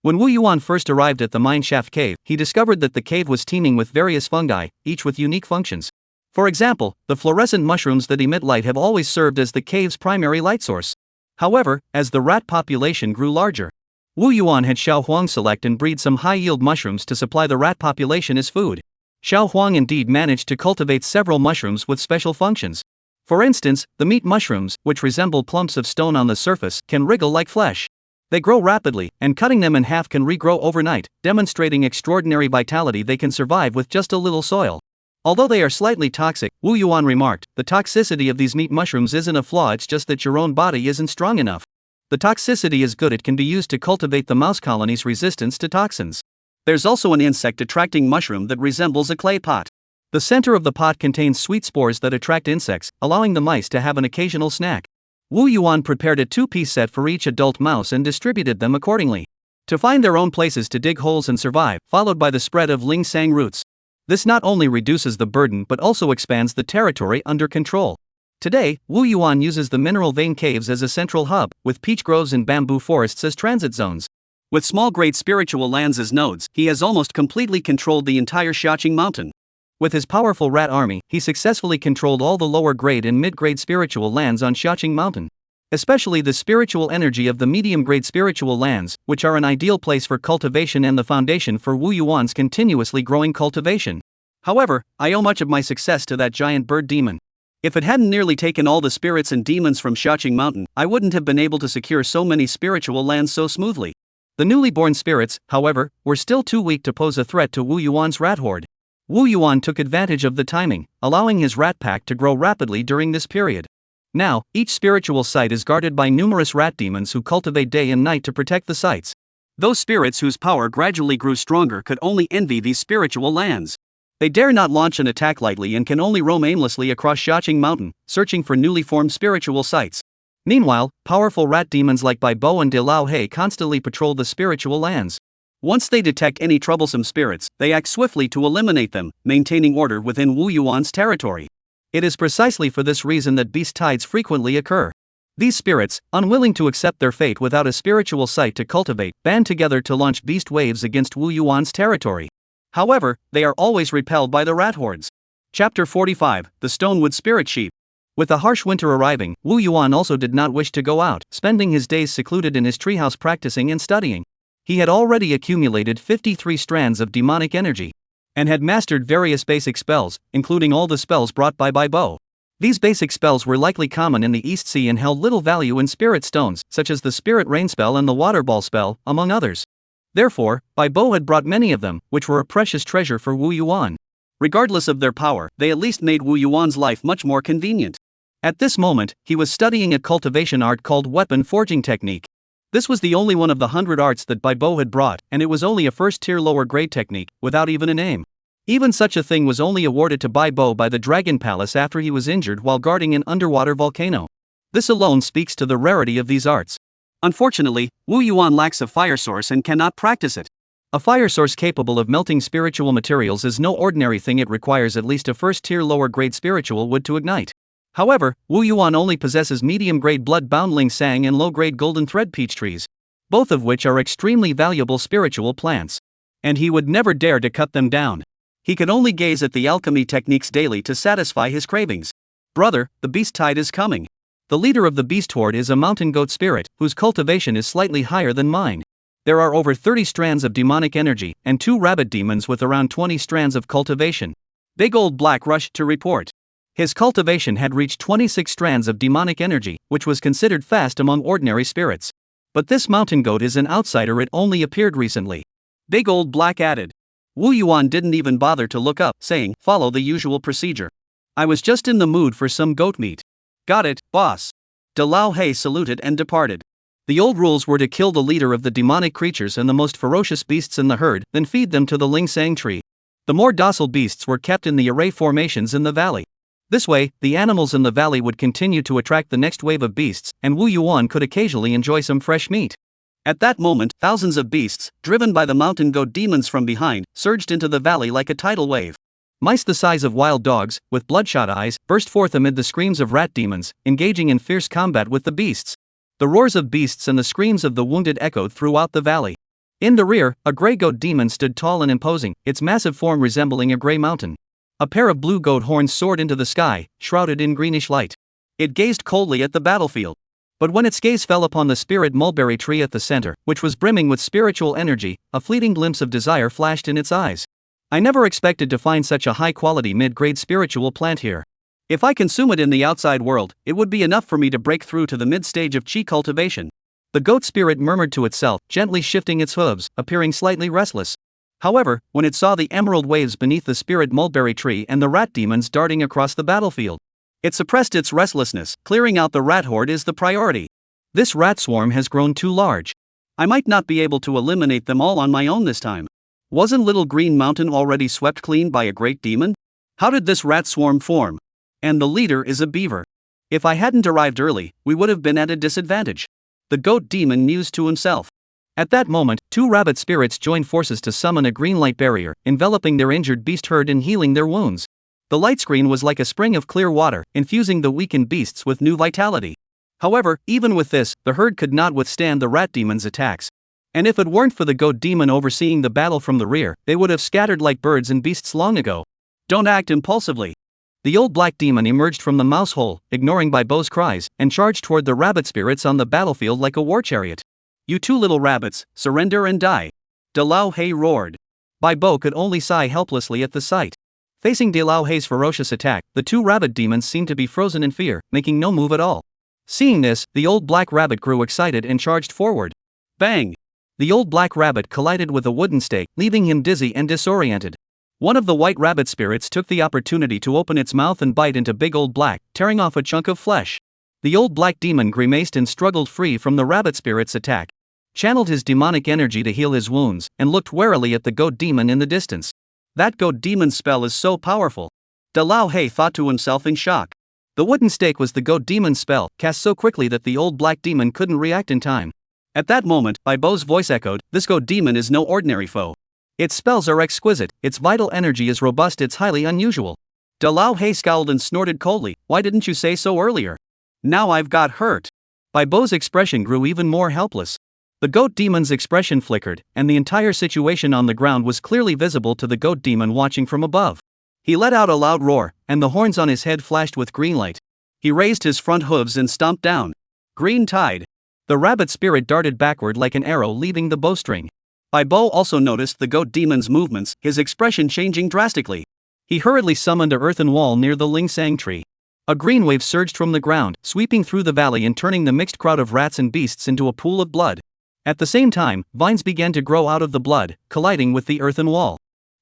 When Wu Yuan first arrived at the mineshaft cave, he discovered that the cave was teeming with various fungi, each with unique functions. For example, the fluorescent mushrooms that emit light have always served as the cave's primary light source. However, as the rat population grew larger, Wu Yuan had Xiao Huang select and breed some high-yield mushrooms to supply the rat population as food. Xiao Huang indeed managed to cultivate several mushrooms with special functions. For instance, the meat mushrooms, which resemble clumps of stone on the surface, can wriggle like flesh. They grow rapidly, and cutting them in half can regrow overnight, demonstrating extraordinary vitality. They can survive with just a little soil. Although they are slightly toxic, Wu Yuan remarked, the toxicity of these meat mushrooms isn't a flaw, it's just that your own body isn't strong enough. The toxicity is good, it can be used to cultivate the mouse colony's resistance to toxins. There's also an insect-attracting mushroom that resembles a clay pot. The center of the pot contains sweet spores that attract insects, allowing the mice to have an occasional snack. Wu Yuan prepared a 2-piece set for each adult mouse and distributed them accordingly, to find their own places to dig holes and survive, followed by the spread of ling sang roots. This not only reduces the burden but also expands the territory under control. Today, Wu Yuan uses the mineral vein caves as a central hub, with peach groves and bamboo forests as transit zones. With small-grade spiritual lands as nodes, he has almost completely controlled the entire Xiaoqing mountain. With his powerful rat army, he successfully controlled all the lower-grade and mid-grade spiritual lands on Xiaoqing mountain. Especially the spiritual energy of the medium-grade spiritual lands, which are an ideal place for cultivation and the foundation for Wu Yuan's continuously growing cultivation. However, I owe much of my success to that giant bird demon. If it hadn't nearly taken all the spirits and demons from Xiaoqing mountain, I wouldn't have been able to secure so many spiritual lands so smoothly. The newly born spirits, however, were still too weak to pose a threat to Wu Yuan's rat horde. Wu Yuan took advantage of the timing, allowing his rat pack to grow rapidly during this period. Now, each spiritual site is guarded by numerous rat demons who cultivate day and night to protect the sites. Those spirits whose power gradually grew stronger could only envy these spiritual lands. They dare not launch an attack lightly and can only roam aimlessly across Xiaoqing mountain, searching for newly formed spiritual sites. Meanwhile, powerful rat demons like Bai Bo and De Lao He constantly patrol the spiritual lands. Once they detect any troublesome spirits, they act swiftly to eliminate them, maintaining order within Wu Yuan's territory. It is precisely for this reason that beast tides frequently occur. These spirits, unwilling to accept their fate without a spiritual site to cultivate, band together to launch beast waves against Wu Yuan's territory. However, they are always repelled by the rat hordes. Chapter 45, The Stonewood Spirit Sheep. With the harsh winter arriving, Wu Yuan also did not wish to go out, spending his days secluded in his treehouse practicing and studying. He had already accumulated 53 strands of demonic energy, and had mastered various basic spells, including all the spells brought by Bai Bo. These basic spells were likely common in the East Sea and held little value in spirit stones, such as the Spirit Rain spell and the Water Ball spell, among others. Therefore, Bai Bo had brought many of them, which were a precious treasure for Wu Yuan. Regardless of their power, they at least made Wu Yuan's life much more convenient. At this moment, he was studying a cultivation art called weapon forging technique. This was the only one of the 100 arts that Bai Bo had brought, and it was only a first-tier lower-grade technique, without even a name. Even such a thing was only awarded to Bai Bo by the Dragon Palace after he was injured while guarding an underwater volcano. This alone speaks to the rarity of these arts. Unfortunately, Wu Yuan lacks a fire source and cannot practice it. A fire source capable of melting spiritual materials is no ordinary thing, it requires at least a first-tier lower-grade spiritual wood to ignite. However, Wu Yuan only possesses medium-grade bloodbound ling sang and low-grade golden thread peach trees, both of which are extremely valuable spiritual plants. And he would never dare to cut them down. He could only gaze at the alchemy techniques daily to satisfy his cravings. Brother, the beast tide is coming. The leader of the beast horde is a mountain goat spirit, whose cultivation is slightly higher than mine. There are over 30 strands of demonic energy, and 2 rabbit demons with around 20 strands of cultivation. Big Old Black rushed to report. His cultivation had reached 26 strands of demonic energy, which was considered fast among ordinary spirits. But this mountain goat is an outsider, it only appeared recently. Big Old Black added. Wu Yuan didn't even bother to look up, saying, follow the usual procedure. I was just in the mood for some goat meat. Got it, boss. De Lao He saluted and departed. The old rules were to kill the leader of the demonic creatures and the most ferocious beasts in the herd, then feed them to the ling sang tree. The more docile beasts were kept in the array formations in the valley. This way, the animals in the valley would continue to attract the next wave of beasts, and Wu Yuan could occasionally enjoy some fresh meat. At that moment, thousands of beasts, driven by the mountain goat demons from behind, surged into the valley like a tidal wave. Mice the size of wild dogs, with bloodshot eyes, burst forth amid the screams of rat demons, engaging in fierce combat with the beasts. The roars of beasts and the screams of the wounded echoed throughout the valley. In the rear, a grey goat demon stood tall and imposing, its massive form resembling a grey mountain. A pair of blue goat horns soared into the sky, shrouded in greenish light. It gazed coldly at the battlefield. But when its gaze fell upon the spirit mulberry tree at the center, which was brimming with spiritual energy, a fleeting glimpse of desire flashed in its eyes. I never expected to find such a high-quality mid-grade spiritual plant here. If I consume it in the outside world, it would be enough for me to break through to the mid-stage of chi cultivation. The goat spirit murmured to itself, gently shifting its hooves, appearing slightly restless. However, when it saw the emerald waves beneath the spirit mulberry tree and the rat demons darting across the battlefield, it suppressed its restlessness. Clearing out the rat horde is the priority. This rat swarm has grown too large. I might not be able to eliminate them all on my own this time. Wasn't Little Green Mountain already swept clean by a great demon? How did this rat swarm form? And the leader is a beaver. If I hadn't arrived early, we would have been at a disadvantage. The goat demon mused to himself. At that moment, two rabbit spirits joined forces to summon a green light barrier, enveloping their injured beast herd and healing their wounds. The light screen was like a spring of clear water, infusing the weakened beasts with new vitality. However, even with this, the herd could not withstand the rat demon's attacks. And if it weren't for the goat demon overseeing the battle from the rear, they would have scattered like birds and beasts long ago. Don't act impulsively. The old black demon emerged from the mouse hole, ignoring Baibo's cries, and charged toward the rabbit spirits on the battlefield like a war chariot. You two little rabbits, surrender and die. De Lao He roared. Baibo could only sigh helplessly at the sight. Facing De Lao He's ferocious attack, the two rabbit demons seemed to be frozen in fear, making no move at all. Seeing this, the old black rabbit grew excited and charged forward. Bang! The old black rabbit collided with a wooden stake, leaving him dizzy and disoriented. One of the white rabbit spirits took the opportunity to open its mouth and bite into big old black, tearing off a chunk of flesh. The old black demon grimaced and struggled free from the rabbit spirit's attack, channeled his demonic energy to heal his wounds, and looked warily at the goat demon in the distance. That goat demon's spell is so powerful. De Lao He thought to himself in shock. The wooden stake was the goat demon's spell, cast so quickly that the old black demon couldn't react in time. At that moment, Baibo's voice echoed, "This goat demon is no ordinary foe. Its spells are exquisite, its vital energy is robust, it's highly unusual." De Lao He scowled and snorted coldly, "Why didn't you say so earlier? Now I've got hurt." Baibo's expression grew even more helpless. The goat demon's expression flickered, and the entire situation on the ground was clearly visible to the goat demon watching from above. He let out a loud roar, and the horns on his head flashed with green light. He raised his front hooves and stomped down. Green tide. The rabbit spirit darted backward like an arrow leaving the bowstring. Baibo also noticed the goat demon's movements, his expression changing drastically. He hurriedly summoned a earthen wall near the lingsang tree. A green wave surged from the ground, sweeping through the valley and turning the mixed crowd of rats and beasts into a pool of blood. At the same time, vines began to grow out of the blood, colliding with the earthen wall.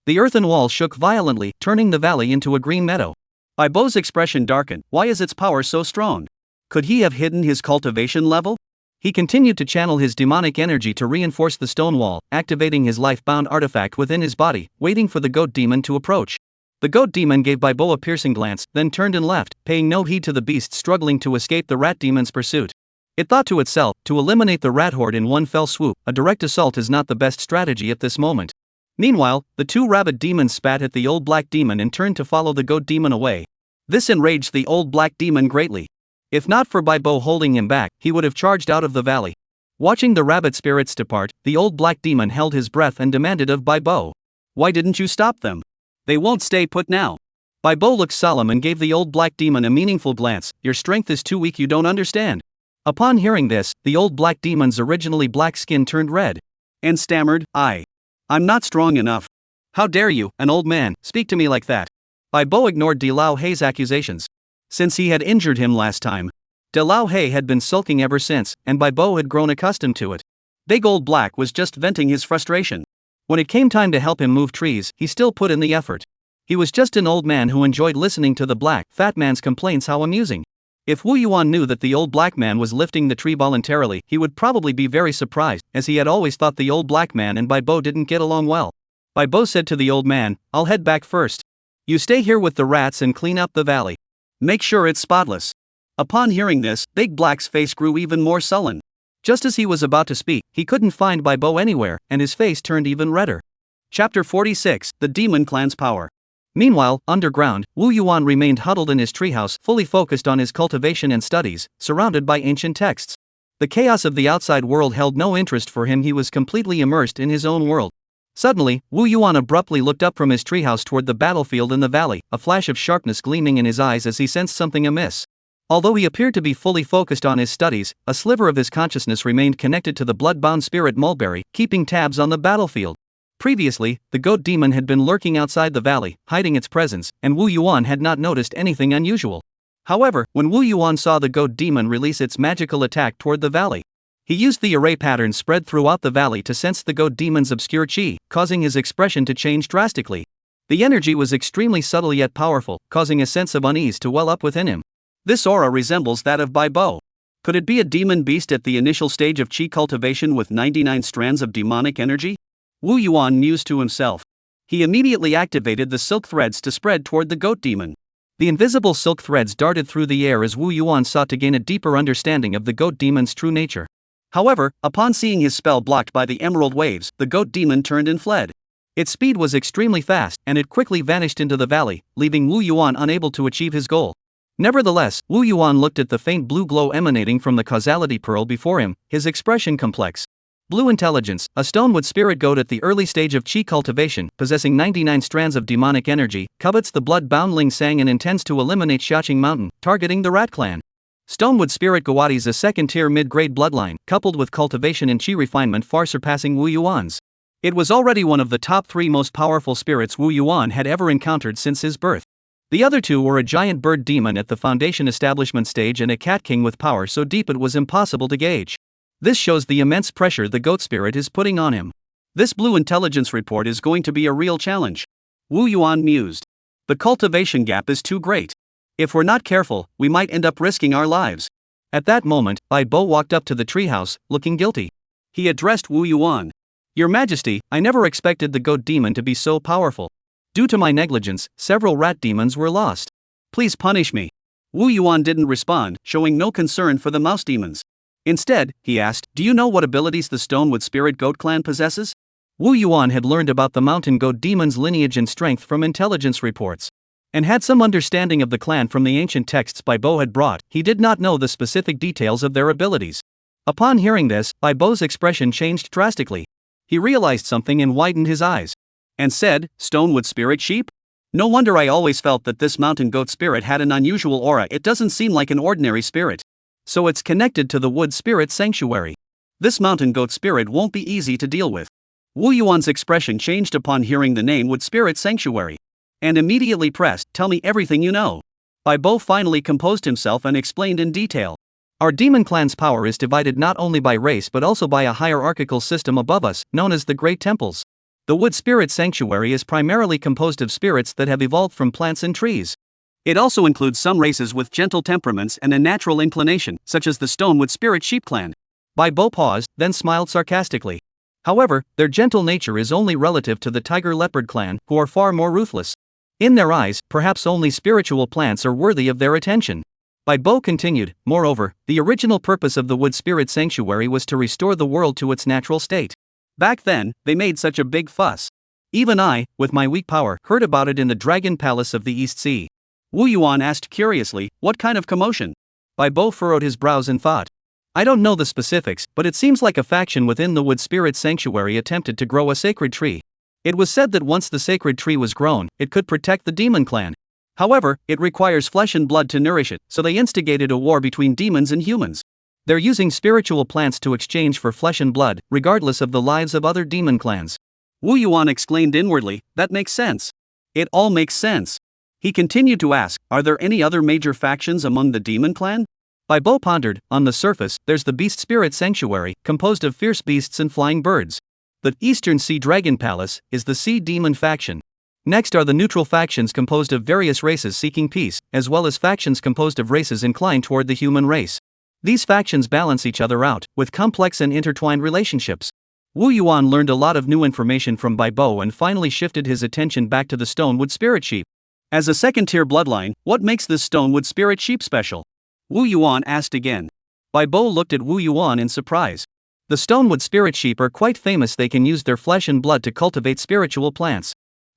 The earthen wall shook violently, turning the valley into a green meadow. Baibo's expression darkened. Why is its power so strong? Could he have hidden his cultivation level? He continued to channel his demonic energy to reinforce the stone wall, activating his life-bound artifact within his body, waiting for the goat demon to approach. The goat demon gave Baibo a piercing glance, then turned and left, paying no heed to the beast struggling to escape the rat demon's pursuit. It thought to itself, to eliminate the rat horde in one fell swoop, a direct assault is not the best strategy at this moment. Meanwhile, the two rabbit demons spat at the old black demon and turned to follow the goat demon away. This enraged the old black demon greatly. If not for Baibo holding him back, he would have charged out of the valley. Watching the rabbit spirits depart, the old black demon held his breath and demanded of Baibo, "Why didn't you stop them? They won't stay put now." Baibo looked solemn and gave the old black demon a meaningful glance. "Your strength is too weak, you don't understand." Upon hearing this, the old black demon's originally black skin turned red, and stammered, I'm not strong enough. How dare you, an old man, speak to me like that?" Baibo ignored De Lao He's accusations. Since he had injured him last time, De Lao He had been sulking ever since, and Baibo had grown accustomed to it. Big old black was just venting his frustration. When it came time to help him move trees, he still put in the effort. He was just an old man who enjoyed listening to the black, fat man's complaints. How amusing. If Wu Yuan knew that the old black man was lifting the tree voluntarily, he would probably be very surprised, as he had always thought the old black man and Baibo didn't get along well. Baibo said to the old man, "I'll head back first. You stay here with the rats and clean up the valley. Make sure it's spotless." Upon hearing this, Big Black's face grew even more sullen. Just as he was about to speak, he couldn't find Baibo anywhere, and his face turned even redder. Chapter 46, The Demon Clan's Power. Meanwhile, underground, Wu Yuan remained huddled in his treehouse, fully focused on his cultivation and studies, surrounded by ancient texts. The chaos of the outside world held no interest for him, he was completely immersed in his own world. Suddenly, Wu Yuan abruptly looked up from his treehouse toward the battlefield in the valley, a flash of sharpness gleaming in his eyes as he sensed something amiss. Although he appeared to be fully focused on his studies, a sliver of his consciousness remained connected to the bloodbound spirit Mulberry, keeping tabs on the battlefield. Previously, the goat demon had been lurking outside the valley, hiding its presence, and Wu Yuan had not noticed anything unusual. However, when Wu Yuan saw the goat demon release its magical attack toward the valley, he used the array pattern spread throughout the valley to sense the goat demon's obscure chi, causing his expression to change drastically. The energy was extremely subtle yet powerful, causing a sense of unease to well up within him. This aura resembles that of Bai Bo. Could it be a demon beast at the initial stage of chi cultivation with 99 strands of demonic energy? Wu Yuan mused to himself. He immediately activated the silk threads to spread toward the goat demon. The invisible silk threads darted through the air as Wu Yuan sought to gain a deeper understanding of the goat demon's true nature. However, upon seeing his spell blocked by the emerald waves, the goat demon turned and fled. Its speed was extremely fast, and it quickly vanished into the valley, leaving Wu Yuan unable to achieve his goal. Nevertheless, Wu Yuan looked at the faint blue glow emanating from the causality pearl before him, his expression complex. Blue intelligence, a stonewood spirit goat at the early stage of chi cultivation, possessing 99 strands of demonic energy, covets the bloodbound Ling Sang and intends to eliminate Xiaoing Mountain, targeting the rat clan. Stonewood Spirit Gawadi is a second-tier mid-grade bloodline, coupled with cultivation and chi refinement far surpassing Wu Yuan's. It was already one of the top 3 most powerful spirits Wu Yuan had ever encountered since his birth. The other two were a giant bird demon at the foundation establishment stage and a cat king with power so deep it was impossible to gauge. This shows the immense pressure the goat spirit is putting on him. This blue intelligence report is going to be a real challenge. Wu Yuan mused. The cultivation gap is too great. If we're not careful, we might end up risking our lives. At that moment, Bai Bo walked up to the treehouse, looking guilty. He addressed Wu Yuan. Your Majesty, I never expected the goat demon to be so powerful. Due to my negligence, several rat demons were lost. Please punish me. Wu Yuan didn't respond, showing no concern for the mouse demons. Instead, he asked, do you know what abilities the Stonewood Spirit Goat clan possesses? Wu Yuan had learned about the mountain goat demon's lineage and strength from intelligence reports, and had some understanding of the clan from the ancient texts Bai Bo had brought. He did not know the specific details of their abilities. Upon hearing this, Bai Bo's expression changed drastically. He realized something and widened his eyes, and said, Stonewood Spirit Sheep? No wonder I always felt that this mountain goat spirit had an unusual aura. It doesn't seem like an ordinary spirit. So it's connected to the wood spirit sanctuary. This mountain goat spirit won't be easy to deal with. Wu Yuan's expression changed upon hearing the name Wood Spirit Sanctuary, and immediately pressed, tell me everything you know. Bai Bo finally composed himself and explained in detail. Our demon clan's power is divided not only by race but also by a hierarchical system above us, known as the Great Temples. The Wood Spirit Sanctuary is primarily composed of spirits that have evolved from plants and trees. It also includes some races with gentle temperaments and a natural inclination, such as the Stonewood Spirit Sheep clan. Bai Bo paused, then smiled sarcastically. However, their gentle nature is only relative to the Tiger Leopard clan, who are far more ruthless. In their eyes, perhaps only spiritual plants are worthy of their attention. Bai Bo continued, moreover, the original purpose of the Wood Spirit Sanctuary was to restore the world to its natural state. Back then, they made such a big fuss. Even I, with my weak power, heard about it in the Dragon Palace of the East Sea. Wu Yuan asked curiously, what kind of commotion? Bai Bo furrowed his brows in thought. I don't know the specifics, but it seems like a faction within the Wood Spirit Sanctuary attempted to grow a sacred tree. It was said that once the sacred tree was grown, it could protect the demon clan. However, it requires flesh and blood to nourish it, so they instigated a war between demons and humans. They're using spiritual plants to exchange for flesh and blood, regardless of the lives of other demon clans. Wu Yuan exclaimed inwardly, that makes sense. It all makes sense. He continued to ask, are there any other major factions among the demon clan? Bai Bo pondered, on the surface, there's the Beast Spirit Sanctuary, composed of fierce beasts and flying birds. The Eastern Sea Dragon Palace is the Sea Demon faction. Next are the neutral factions composed of various races seeking peace, as well as factions composed of races inclined toward the human race. These factions balance each other out, with complex and intertwined relationships. Wu Yuan learned a lot of new information from Bai Bo and finally shifted his attention back to the Stonewood Spirit Sheep. As a second-tier bloodline, what makes this Stonewood Spirit Sheep special? Wu Yuan asked again. Bai Bo looked at Wu Yuan in surprise. The Stonewood Spirit Sheep are quite famous. They can use their flesh and blood to cultivate spiritual plants.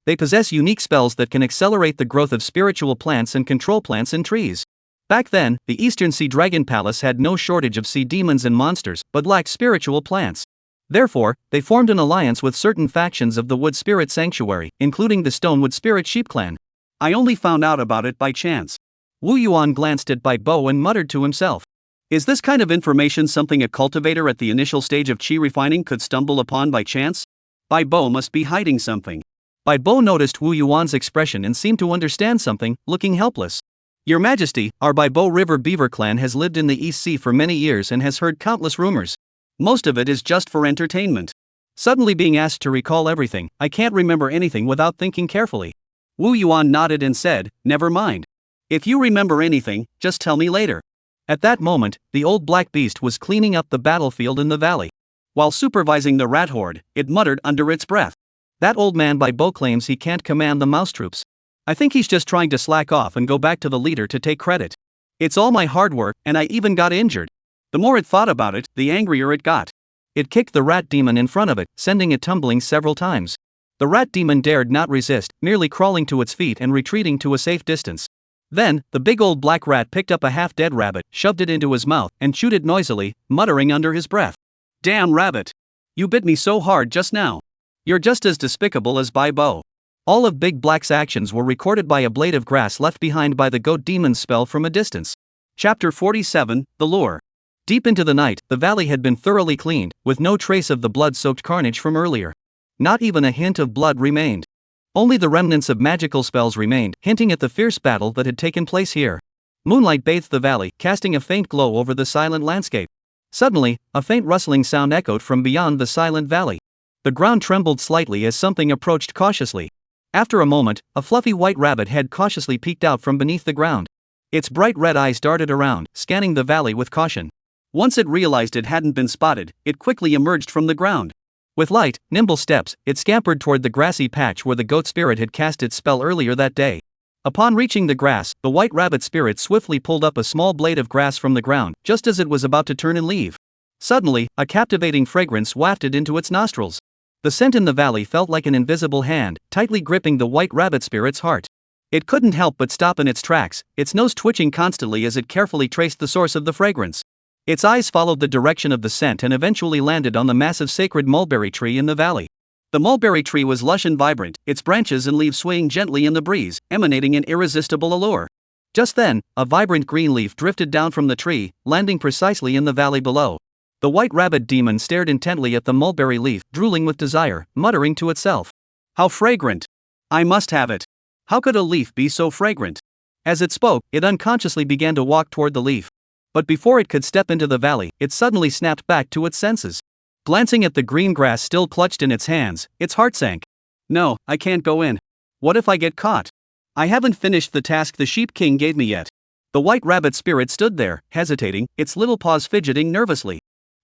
They possess unique spells that can accelerate the growth of spiritual plants and control plants and trees. Back then, the Eastern Sea Dragon Palace had no shortage of sea demons and monsters, but lacked spiritual plants. Therefore, they formed an alliance with certain factions of the Wood Spirit Sanctuary, including the Stonewood Spirit Sheep Clan. I only found out about it by chance. Wu Yuan glanced at Bai Bo and muttered to himself. Is this kind of information something a cultivator at the initial stage of qi refining could stumble upon by chance? Bai Bo must be hiding something. Bai Bo noticed Wu Yuan's expression and seemed to understand something, looking helpless. Your Majesty, our Bai Bo River Beaver clan has lived in the East Sea for many years and has heard countless rumors. Most of it is just for entertainment. Suddenly being asked to recall everything, I can't remember anything without thinking carefully. Wu Yuan nodded and said, never mind. If you remember anything, just tell me later. At that moment, the old black beast was cleaning up the battlefield in the valley. While supervising the rat horde, it muttered under its breath. That old man Bai Bo claims he can't command the mouse troops. I think he's just trying to slack off and go back to the leader to take credit. It's all my hard work, and I even got injured. The more it thought about it, the angrier it got. It kicked the rat demon in front of it, sending it tumbling several times. The rat demon dared not resist, merely crawling to its feet and retreating to a safe distance. Then, the big old black rat picked up a half-dead rabbit, shoved it into his mouth, and chewed it noisily, muttering under his breath. Damn rabbit! You bit me so hard just now. You're just as despicable as Bai Bo. All of Big Black's actions were recorded by a blade of grass left behind by the goat demon's spell from a distance. Chapter 47, The Lure. Deep into the night, the valley had been thoroughly cleaned, with no trace of the blood-soaked carnage from earlier. Not even a hint of blood remained. Only the remnants of magical spells remained, hinting at the fierce battle that had taken place here. Moonlight bathed the valley, casting a faint glow over the silent landscape. Suddenly, a faint rustling sound echoed from beyond the silent valley. The ground trembled slightly as something approached cautiously. After a moment, a fluffy white rabbit head cautiously peeked out from beneath the ground. Its bright red eyes darted around, scanning the valley with caution. Once it realized it hadn't been spotted, it quickly emerged from the ground. With light, nimble steps, it scampered toward the grassy patch where the goat spirit had cast its spell earlier that day. Upon reaching the grass, the white rabbit spirit swiftly pulled up a small blade of grass from the ground, just as it was about to turn and leave. Suddenly, a captivating fragrance wafted into its nostrils. The scent in the valley felt like an invisible hand, tightly gripping the white rabbit spirit's heart. It couldn't help but stop in its tracks, its nose twitching constantly as it carefully traced the source of the fragrance. Its eyes followed the direction of the scent and eventually landed on the massive sacred mulberry tree in the valley. The mulberry tree was lush and vibrant, its branches and leaves swaying gently in the breeze, emanating an irresistible allure. Just then, a vibrant green leaf drifted down from the tree, landing precisely in the valley below. The white rabbit demon stared intently at the mulberry leaf, drooling with desire, muttering to itself. How fragrant! I must have it! How could a leaf be so fragrant? As it spoke, it unconsciously began to walk toward the leaf. But before it could step into the valley, it suddenly snapped back to its senses. Glancing at the green grass still clutched in its hands, its heart sank. No, I can't go in. What if I get caught? I haven't finished the task the Sheep King gave me yet. The white rabbit spirit stood there, hesitating, its little paws fidgeting nervously.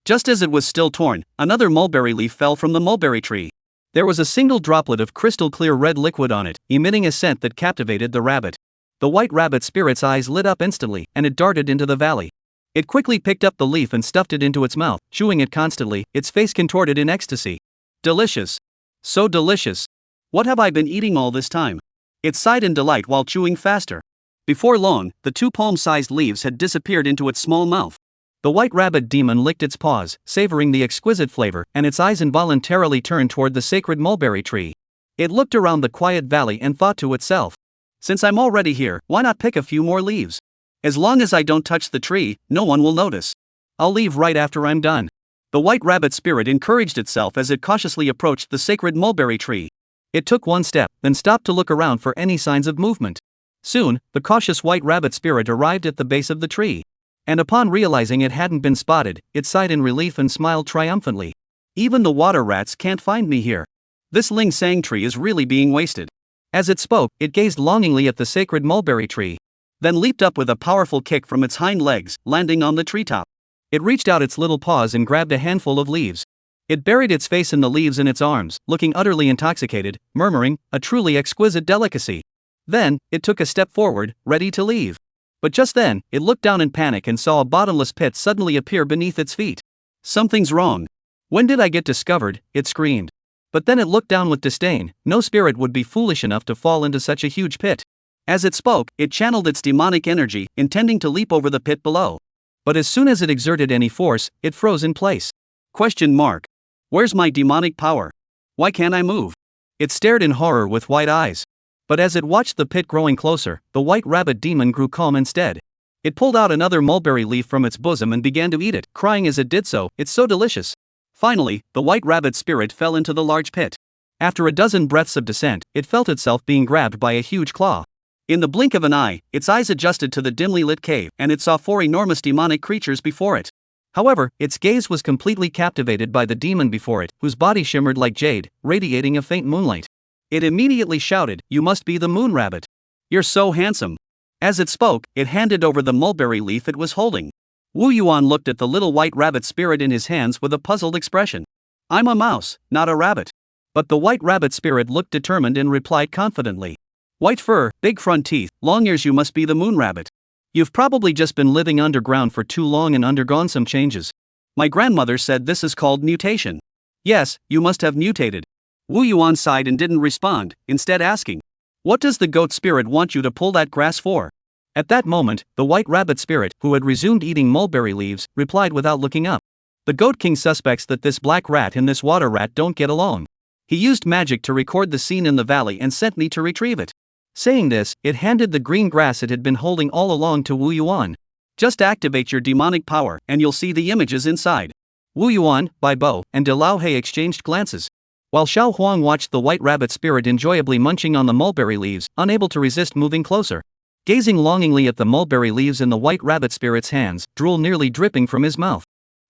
Just as it was still torn, another mulberry leaf fell from the mulberry tree. There was a single droplet of crystal-clear red liquid on it, emitting a scent that captivated the rabbit. The white rabbit spirit's eyes lit up instantly, and it darted into the valley. It quickly picked up the leaf and stuffed it into its mouth, chewing it constantly, its face contorted in ecstasy. Delicious. So delicious. What have I been eating all this time? It sighed in delight while chewing faster. Before long, the two palm-sized leaves had disappeared into its small mouth. The white rabbit demon licked its paws, savoring the exquisite flavor, and its eyes involuntarily turned toward the sacred mulberry tree. It looked around the quiet valley and thought to itself. Since I'm already here, why not pick a few more leaves? As long as I don't touch the tree, no one will notice. I'll leave right after I'm done. The white rabbit spirit encouraged itself as it cautiously approached the sacred mulberry tree. It took one step, then stopped to look around for any signs of movement. Soon, the cautious white rabbit spirit arrived at the base of the tree. And upon realizing it hadn't been spotted, it sighed in relief and smiled triumphantly. Even the water rats can't find me here. This Ling Sang tree is really being wasted. As it spoke, it gazed longingly at the sacred mulberry tree. Then leaped up with a powerful kick from its hind legs, landing on the treetop. It reached out its little paws and grabbed a handful of leaves. It buried its face in the leaves in its arms, looking utterly intoxicated, murmuring, a truly exquisite delicacy. Then, it took a step forward, ready to leave. But just then, it looked down in panic and saw a bottomless pit suddenly appear beneath its feet. Something's wrong. When did I get discovered? It screamed. But then it looked down with disdain. No spirit would be foolish enough to fall into such a huge pit. As it spoke, it channeled its demonic energy, intending to leap over the pit below. But as soon as it exerted any force, it froze in place. Question mark. Where's my demonic power? Why can't I move? It stared in horror with wide eyes. But as it watched the pit growing closer, the white rabbit demon grew calm instead. It pulled out another mulberry leaf from its bosom and began to eat it, crying as it did so, "It's so delicious." Finally, the white rabbit spirit fell into the large pit. After a dozen breaths of descent, it felt itself being grabbed by a huge claw. In the blink of an eye, its eyes adjusted to the dimly lit cave, and it saw 4 enormous demonic creatures before it. However, its gaze was completely captivated by the demon before it, whose body shimmered like jade, radiating a faint moonlight. It immediately shouted, "You must be the moon rabbit. You're so handsome." As it spoke, it handed over the mulberry leaf it was holding. Wu Yuan looked at the little white rabbit spirit in his hands with a puzzled expression. "I'm a mouse, not a rabbit." But the white rabbit spirit looked determined and replied confidently. "White fur, big front teeth, long ears, you must be the moon rabbit. You've probably just been living underground for too long and undergone some changes. My grandmother said this is called mutation. Yes, you must have mutated." Wu Yuan sighed and didn't respond, instead asking, "What does the goat spirit want you to pull that grass for?" At that moment, the white rabbit spirit, who had resumed eating mulberry leaves, replied without looking up. "The goat king suspects that this black rat and this water rat don't get along. He used magic to record the scene in the valley and sent me to retrieve it." Saying this, it handed the green grass it had been holding all along to Wu Yuan. "Just activate your demonic power, and you'll see the images inside." Wu Yuan, Bai Bo, and De Lao He exchanged glances. While Xiao Huang watched the white rabbit spirit enjoyably munching on the mulberry leaves, unable to resist moving closer. Gazing longingly at the mulberry leaves in the white rabbit spirit's hands, drool nearly dripping from his mouth.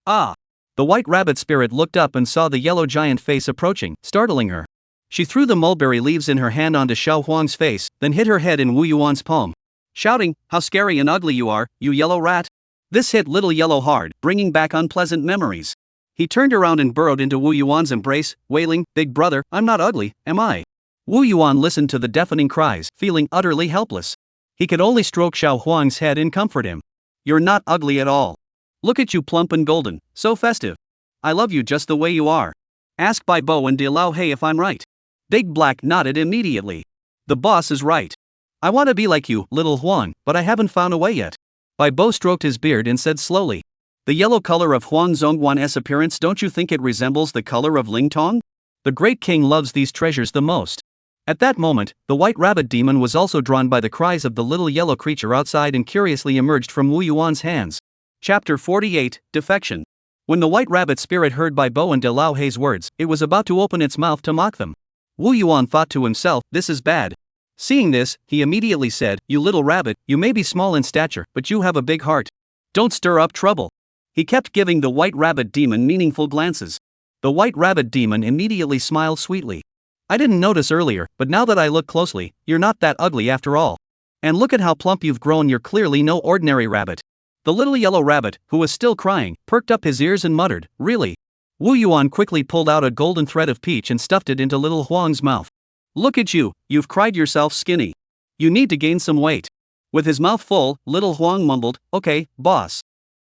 "Ah!" The white rabbit spirit looked up and saw the yellow giant face approaching, startling her. She threw the mulberry leaves in her hand onto Xiao Huang's face, then hit her head in Wu Yuan's palm, shouting, "How scary and ugly you are, you yellow rat." This hit little yellow hard, bringing back unpleasant memories. He turned around and burrowed into Wu Yuan's embrace, wailing, "Big brother, I'm not ugly, am I?" Wu Yuan listened to the deafening cries, feeling utterly helpless. He could only stroke Xiao Huang's head and comfort him. "You're not ugly at all. Look at you, plump and golden, so festive. I love you just the way you are. Ask Bai Bo and De Lao He if I'm right." Big Black nodded immediately. "The boss is right. I want to be like you, little Huang, but I haven't found a way yet." Bai Bo stroked his beard and said slowly, "The yellow color of Huang Zhongguan's appearance, don't you think it resembles the color of Ling Tong? The great king loves these treasures the most." At that moment, the white rabbit demon was also drawn by the cries of the little yellow creature outside and curiously emerged from Wu Yuan's hands. Chapter 48, Defection. When the white rabbit spirit heard Bai Bo and De Lao He's words, it was about to open its mouth to mock them. Wu Yuan thought to himself, "This is bad." Seeing this, he immediately said, "You little rabbit, you may be small in stature, but you have a big heart. Don't stir up trouble." He kept giving the white rabbit demon meaningful glances. The white rabbit demon immediately smiled sweetly. "I didn't notice earlier, but now that I look closely, you're not that ugly after all. And look at how plump you've grown, you're clearly no ordinary rabbit." The little yellow rabbit, who was still crying, perked up his ears and muttered, "Really?" Wu Yuan quickly pulled out a golden thread of peach and stuffed it into little Huang's mouth. "Look at you, you've cried yourself skinny. You need to gain some weight." With his mouth full, little Huang mumbled, "Okay, boss."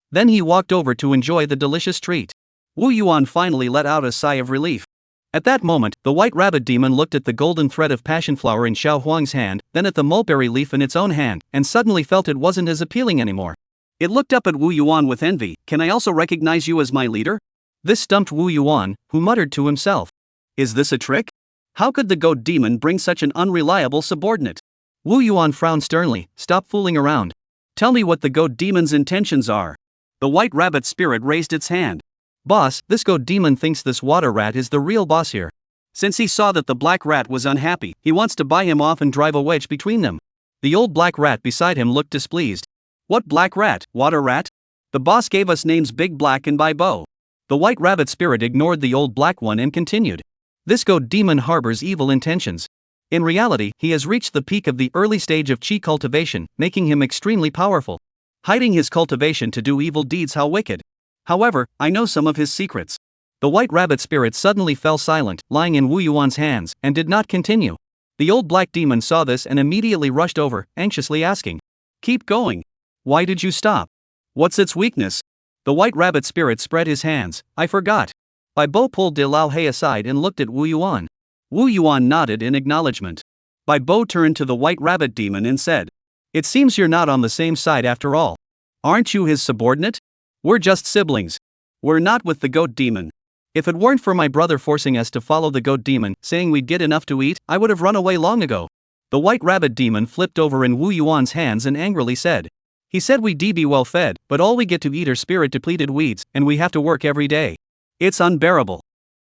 Then he walked over to enjoy the delicious treat. Wu Yuan finally let out a sigh of relief. At that moment, the white rabbit demon looked at the golden thread of passion flower in Xiao Huang's hand, then at the mulberry leaf in its own hand, and suddenly felt it wasn't as appealing anymore. It looked up at Wu Yuan with envy. "Can I also recognize you as my leader?" This stumped Wu Yuan, who muttered to himself, "Is this a trick? How could the goat demon bring such an unreliable subordinate?" Wu Yuan frowned sternly. "Stop fooling around. Tell me what the goat demon's intentions are." The white rabbit spirit raised its hand. "Boss, this goat demon thinks this water rat is the real boss here. Since he saw that the black rat was unhappy, he wants to buy him off and drive a wedge between them." The old black rat beside him looked displeased. "What black rat, water rat? The boss gave us names Big Black and Bai Bo." The white rabbit spirit ignored the old black one and continued. "This goat demon harbors evil intentions. In reality, he has reached the peak of the early stage of chi cultivation, making him extremely powerful. Hiding his cultivation to do evil deeds, how wicked. However, I know some of his secrets." The white rabbit spirit suddenly fell silent, lying in Wu Yuan's hands, and did not continue. The old black demon saw this and immediately rushed over, anxiously asking, "Keep going. Why did you stop? What's its weakness?" The white rabbit spirit spread his hands. "I forgot." Bai Bo pulled De Lao He aside and looked at Wu Yuan. Wu Yuan nodded in acknowledgement. Bai Bo turned to the white rabbit demon and said, "It seems you're not on the same side after all. Aren't you his subordinate? We're just siblings. We're not with the goat demon. If it weren't for my brother forcing us to follow the goat demon, saying we'd get enough to eat, I would have run away long ago." The white rabbit demon flipped over in Wu Yuan's hands and angrily said, "He said we'd be well fed, but all we get to eat are spirit-depleted weeds, and we have to work every day. It's unbearable."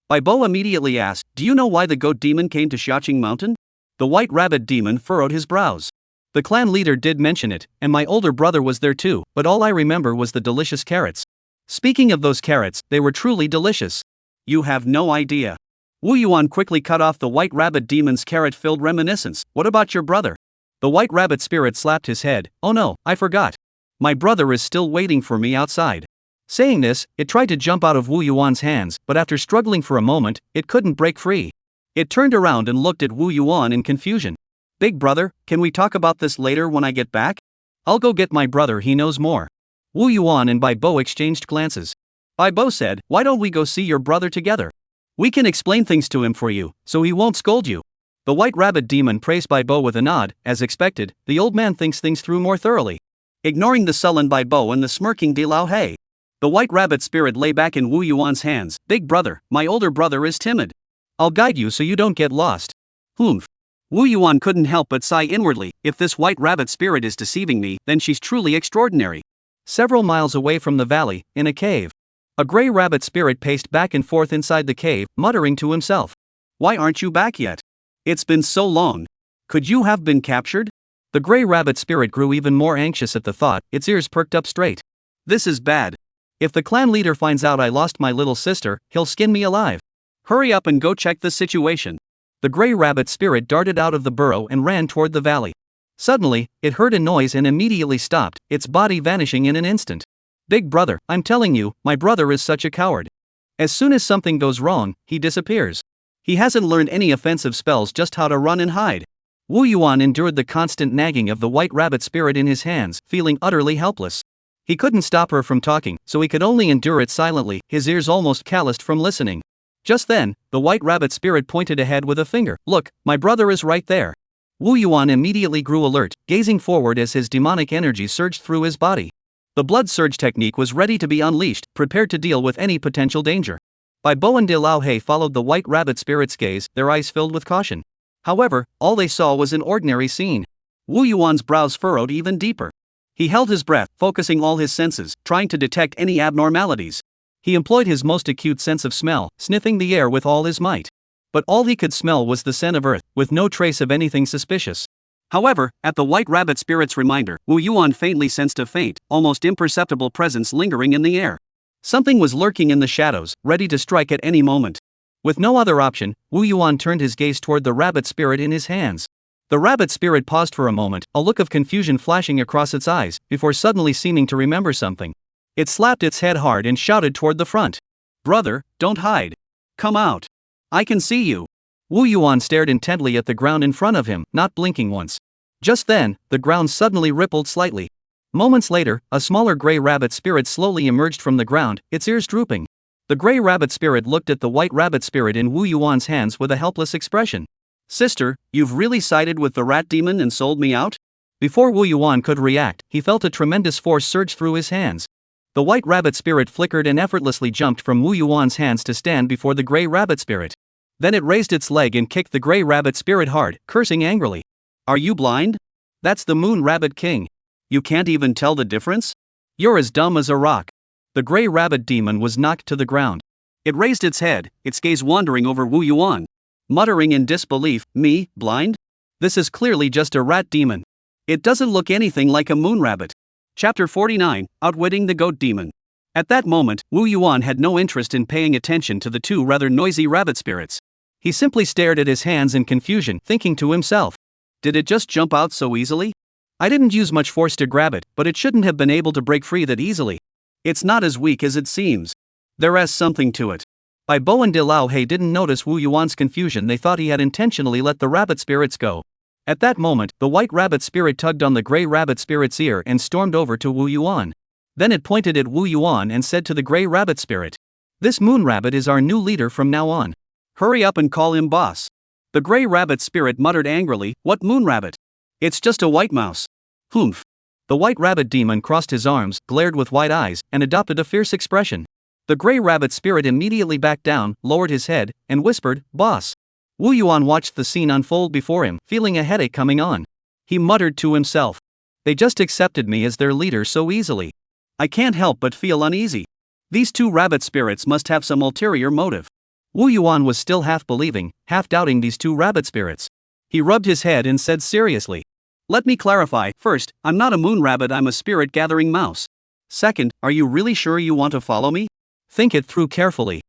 Bai Bo immediately asked, "Do you know why the goat demon came to Xiaoing Mountain?" The white rabbit demon furrowed his brows. "The clan leader did mention it, and my older brother was there too, but all I remember was the delicious carrots. Speaking of those carrots, they were truly delicious. You have no idea." Wu Yuan quickly cut off the white rabbit demon's carrot-filled reminiscence. "What about your brother?" The white rabbit spirit slapped his head. "Oh no, I forgot. My brother is still waiting for me outside." Saying this, it tried to jump out of Wu Yuan's hands, but after struggling for a moment, it couldn't break free. It turned around and looked at Wu Yuan in confusion. "Big brother, can we talk about this later when I get back? I'll go get my brother, he knows more." Wu Yuan and Bai Bo exchanged glances. Bai Bo said, "Why don't we go see your brother together? We can explain things to him for you, so he won't scold you." The white rabbit demon praised Bai Bo with a nod. As expected, the old man thinks things through more thoroughly. Ignoring the sullen Bai Bo and the smirking De Lao Hei, the white rabbit spirit lay back in Wu Yuan's hands. "Big brother, my older brother is timid. I'll guide you so you don't get lost." Humph. Wu Yuan couldn't help but sigh inwardly. If this white rabbit spirit is deceiving me, then she's truly extraordinary. Several miles away from the valley, in a cave, a gray rabbit spirit paced back and forth inside the cave, muttering to himself. "Why aren't you back yet? It's been so long. Could you have been captured?" The gray rabbit spirit grew even more anxious at the thought, its ears perked up straight. "This is bad. If the clan leader finds out I lost my little sister, he'll skin me alive. Hurry up and go check the situation." The gray rabbit spirit darted out of the burrow and ran toward the valley. Suddenly, it heard a noise and immediately stopped, its body vanishing in an instant. "Big brother, I'm telling you, my brother is such a coward. As soon as something goes wrong, he disappears. He hasn't learned any offensive spells, just how to run and hide." Wu Yuan endured the constant nagging of the white rabbit spirit in his hands, feeling utterly helpless. He couldn't stop her from talking, so he could only endure it silently, his ears almost calloused from listening. Just then, the white rabbit spirit pointed ahead with a finger. "Look, my brother is right there." Wu Yuan immediately grew alert, gazing forward as his demonic energy surged through his body. The blood surge technique was ready to be unleashed, prepared to deal with any potential danger. Bai Bo and De Lao Hei followed the white rabbit spirit's gaze, their eyes filled with caution. However, all they saw was an ordinary scene. Wu Yuan's brows furrowed even deeper. He held his breath, focusing all his senses, trying to detect any abnormalities. He employed his most acute sense of smell, sniffing the air with all his might. But all he could smell was the scent of earth, with no trace of anything suspicious. However, at the white rabbit spirit's reminder, Wu Yuan faintly sensed a faint, almost imperceptible presence lingering in the air. Something was lurking in the shadows, ready to strike at any moment. With no other option, Wu Yuan turned his gaze toward the rabbit spirit in his hands. The rabbit spirit paused for a moment, a look of confusion flashing across its eyes, before suddenly seeming to remember something. It slapped its head hard and shouted toward the front. "Brother, don't hide. Come out. I can see you." Wu Yuan stared intently at the ground in front of him, not blinking once. Just then, the ground suddenly rippled slightly. Moments later, a smaller gray rabbit spirit slowly emerged from the ground, its ears drooping. The gray rabbit spirit looked at the white rabbit spirit in Wu Yuan's hands with a helpless expression. "Sister, you've really sided with the rat demon and sold me out?" Before Wu Yuan could react, he felt a tremendous force surge through his hands. The white rabbit spirit flickered and effortlessly jumped from Wu Yuan's hands to stand before the gray rabbit spirit. Then it raised its leg and kicked the gray rabbit spirit hard, cursing angrily. "Are you blind? That's the Moon Rabbit King. You can't even tell the difference? You're as dumb as a rock." The gray rabbit demon was knocked to the ground. It raised its head, its gaze wandering over Wu Yuan. Muttering in disbelief, "Me, blind? This is clearly just a rat demon. It doesn't look anything like a moon rabbit." Chapter 49, Outwitting the Goat Demon. At that moment, Wu Yuan had no interest in paying attention to the two rather noisy rabbit spirits. He simply stared at his hands in confusion, thinking to himself. Did it just jump out so easily? I didn't use much force to grab it, but it shouldn't have been able to break free that easily. It's not as weak as it seems. There is something to it. Bai Bo and De Lao Hei didn't notice Wu Yuan's confusion. They thought he had intentionally let the rabbit spirits go. At that moment, the white rabbit spirit tugged on the gray rabbit spirit's ear and stormed over to Wu Yuan. Then it pointed at Wu Yuan and said to the gray rabbit spirit, "This moon rabbit is our new leader from now on. Hurry up and call him boss." The gray rabbit spirit muttered angrily, "What moon rabbit? It's just a white mouse." Humph. The white rabbit demon crossed his arms, glared with wide eyes, and adopted a fierce expression. The gray rabbit spirit immediately backed down, lowered his head, and whispered, "Boss." Wu Yuan watched the scene unfold before him, feeling a headache coming on. He muttered to himself, "They just accepted me as their leader so easily. I can't help but feel uneasy. These two rabbit spirits must have some ulterior motive." Wu Yuan was still half believing, half doubting these two rabbit spirits. He rubbed his head and said seriously, "Let me clarify. First, I'm not a moon rabbit, I'm a spirit gathering mouse. Second, are you really sure you want to follow me? Think it through carefully."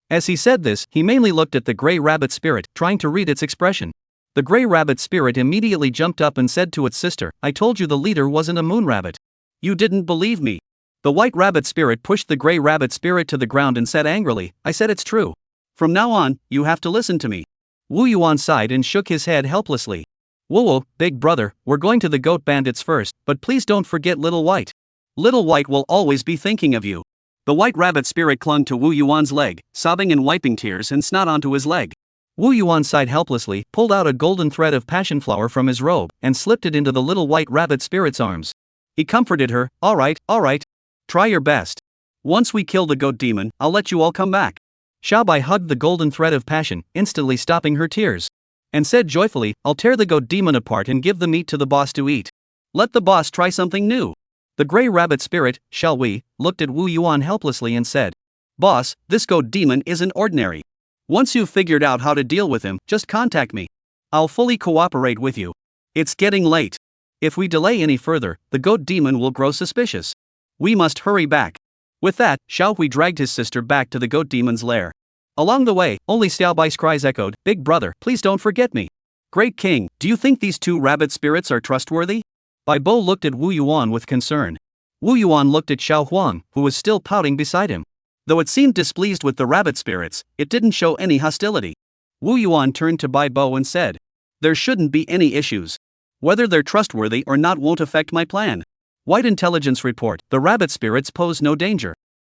As he said this, he mainly looked at the gray rabbit spirit, trying to read its expression. The gray rabbit spirit immediately jumped up and said to its sister, "I told you the leader wasn't a moon rabbit. You didn't believe me." The white rabbit spirit pushed the gray rabbit spirit to the ground and said angrily, "I said it's true. From now on, you have to listen to me." Wu Yuan sighed and shook his head helplessly. "Whoa, big brother, we're going to the goat bandits first, but please don't forget Little White. Little White will always be thinking of you." The white rabbit spirit clung to Wu Yuan's leg, sobbing and wiping tears and snot onto his leg. Wu Yuan sighed helplessly, pulled out a golden thread of passion flower from his robe, and slipped it into the little white rabbit spirit's arms. He comforted her, all right. Try your best. Once we kill the goat demon, I'll let you all come back." Xiaobai hugged the golden thread of passion, instantly stopping her tears, and said joyfully, "I'll tear the goat demon apart and give the meat to the boss to eat. Let the boss try something new." The gray rabbit spirit, Shall we, looked at Wu Yuan helplessly and said, "Boss, this goat demon isn't ordinary. Once you've figured out how to deal with him, just contact me. I'll fully cooperate with you. It's getting late. If we delay any further, the goat demon will grow suspicious. We must hurry back." With that, Xiao Hui dragged his sister back to the goat demon's lair. Along the way, only Xiaobai's cries echoed, "Big brother, please don't forget me. Great king, do you think these two rabbit spirits are trustworthy?" Bai Bo looked at Wu Yuan with concern. Wu Yuan looked at Xiao Huang, who was still pouting beside him. Though it seemed displeased with the rabbit spirits, it didn't show any hostility. Wu Yuan turned to Bai Bo and said, "There shouldn't be any issues. Whether they're trustworthy or not won't affect my plan. White intelligence report, the rabbit spirits pose no danger."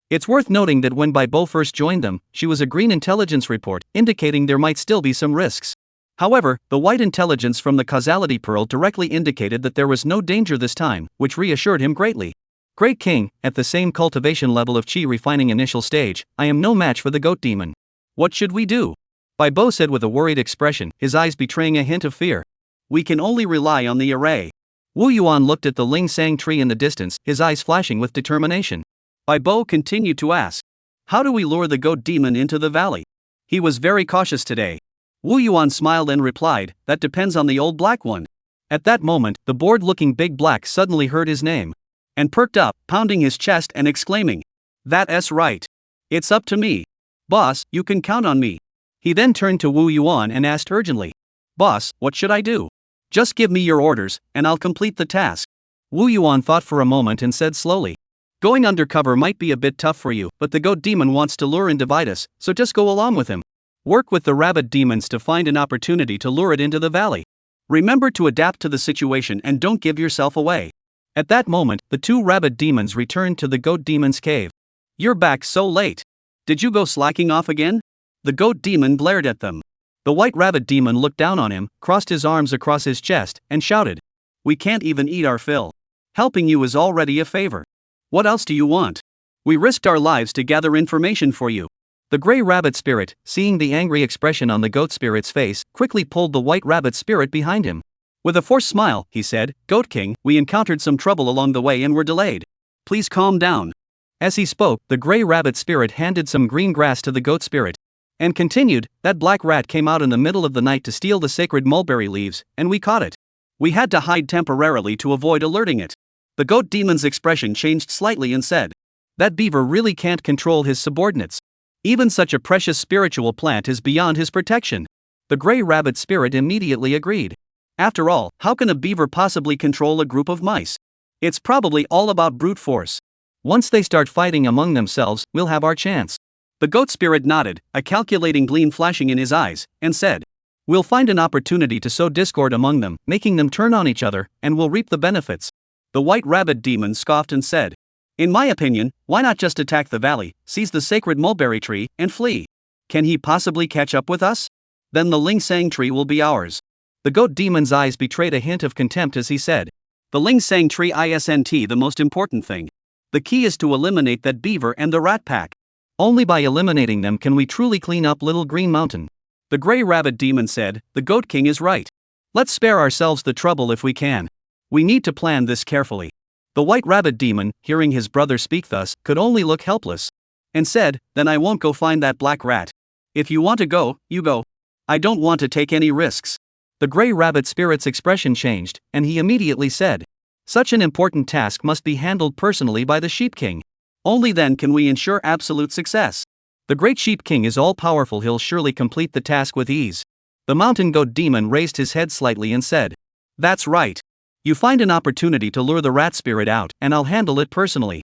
It's worth noting that when Bai Bo first joined them, she was a green intelligence report, indicating there might still be some risks. However, the white intelligence from the causality pearl directly indicated that there was no danger this time, which reassured him greatly. "Great king, at the same cultivation level of qi refining initial stage, I am no match for the goat demon. What should we do?" Bai Bo said with a worried expression, his eyes betraying a hint of fear. "We can only rely on the array." Wu Yuan looked at the Ling Sang tree in the distance, his eyes flashing with determination. Bai Bo continued to ask, "How do we lure the goat demon into the valley? He was very cautious today." Wu Yuan smiled and replied, "That depends on the old black one." At that moment, the bored-looking big black suddenly heard his name and perked up, pounding his chest and exclaiming, "That's right. It's up to me. Boss, you can count on me." He then turned to Wu Yuan and asked urgently, "Boss, what should I do? Just give me your orders, and I'll complete the task." Wu Yuan thought for a moment and said slowly, "Going undercover might be a bit tough for you, but the goat demon wants to lure and divide us, so just go along with him. Work with the rabbit demons to find an opportunity to lure it into the valley. Remember to adapt to the situation and don't give yourself away." At that moment, the two rabbit demons returned to the goat demon's cave. "You're back so late. Did you go slacking off again?" The goat demon glared at them. The white rabbit demon looked down on him, crossed his arms across his chest, and shouted, "We can't even eat our fill. Helping you is already a favor. What else do you want? We risked our lives to gather information for you." The gray rabbit spirit, seeing the angry expression on the goat spirit's face, quickly pulled the white rabbit spirit behind him. With a forced smile, he said, "Goat King, we encountered some trouble along the way and were delayed. Please calm down." As he spoke, the gray rabbit spirit handed some green grass to the goat spirit and continued, "That black rat came out in the middle of the night to steal the sacred mulberry leaves, and we caught it. We had to hide temporarily to avoid alerting it." The goat demon's expression changed slightly and said, "That beaver really can't control his subordinates. Even such a precious spiritual plant is beyond his protection." The gray rabbit spirit immediately agreed. After all, how can a beaver possibly control a group of mice? It's probably all about brute force. Once they start fighting among themselves, we'll have our chance. The goat spirit nodded, a calculating gleam flashing in his eyes, and said, "We'll find an opportunity to sow discord among them, making them turn on each other, and we'll reap the benefits." The white rabbit demon scoffed and said, "In my opinion, why not just attack the valley, seize the sacred mulberry tree, and flee? Can he possibly catch up with us? then the Lingsang tree will be ours. The goat demon's eyes betrayed a hint of contempt as he said, the Lingsang tree isn't the most important thing. The key is to eliminate that beaver and the rat pack. Only by eliminating them can we truly clean up Little Green Mountain. The gray rabbit demon said, the goat king is right. Let's spare ourselves the trouble if we can. We need to plan this carefully. The white rabbit demon, hearing his brother speak thus, could only look helpless. And said, then I won't go find that black rat. If you want to go, you go. I don't want to take any risks. The gray rabbit spirit's expression changed, and he immediately said, such an important task must be handled personally by the Sheep King. Only then can we ensure absolute success. The great Sheep King is all-powerful, he'll surely complete the task with ease. The mountain goat demon raised his head slightly and said, that's right. You find an opportunity to lure the rat spirit out, and I'll handle it personally.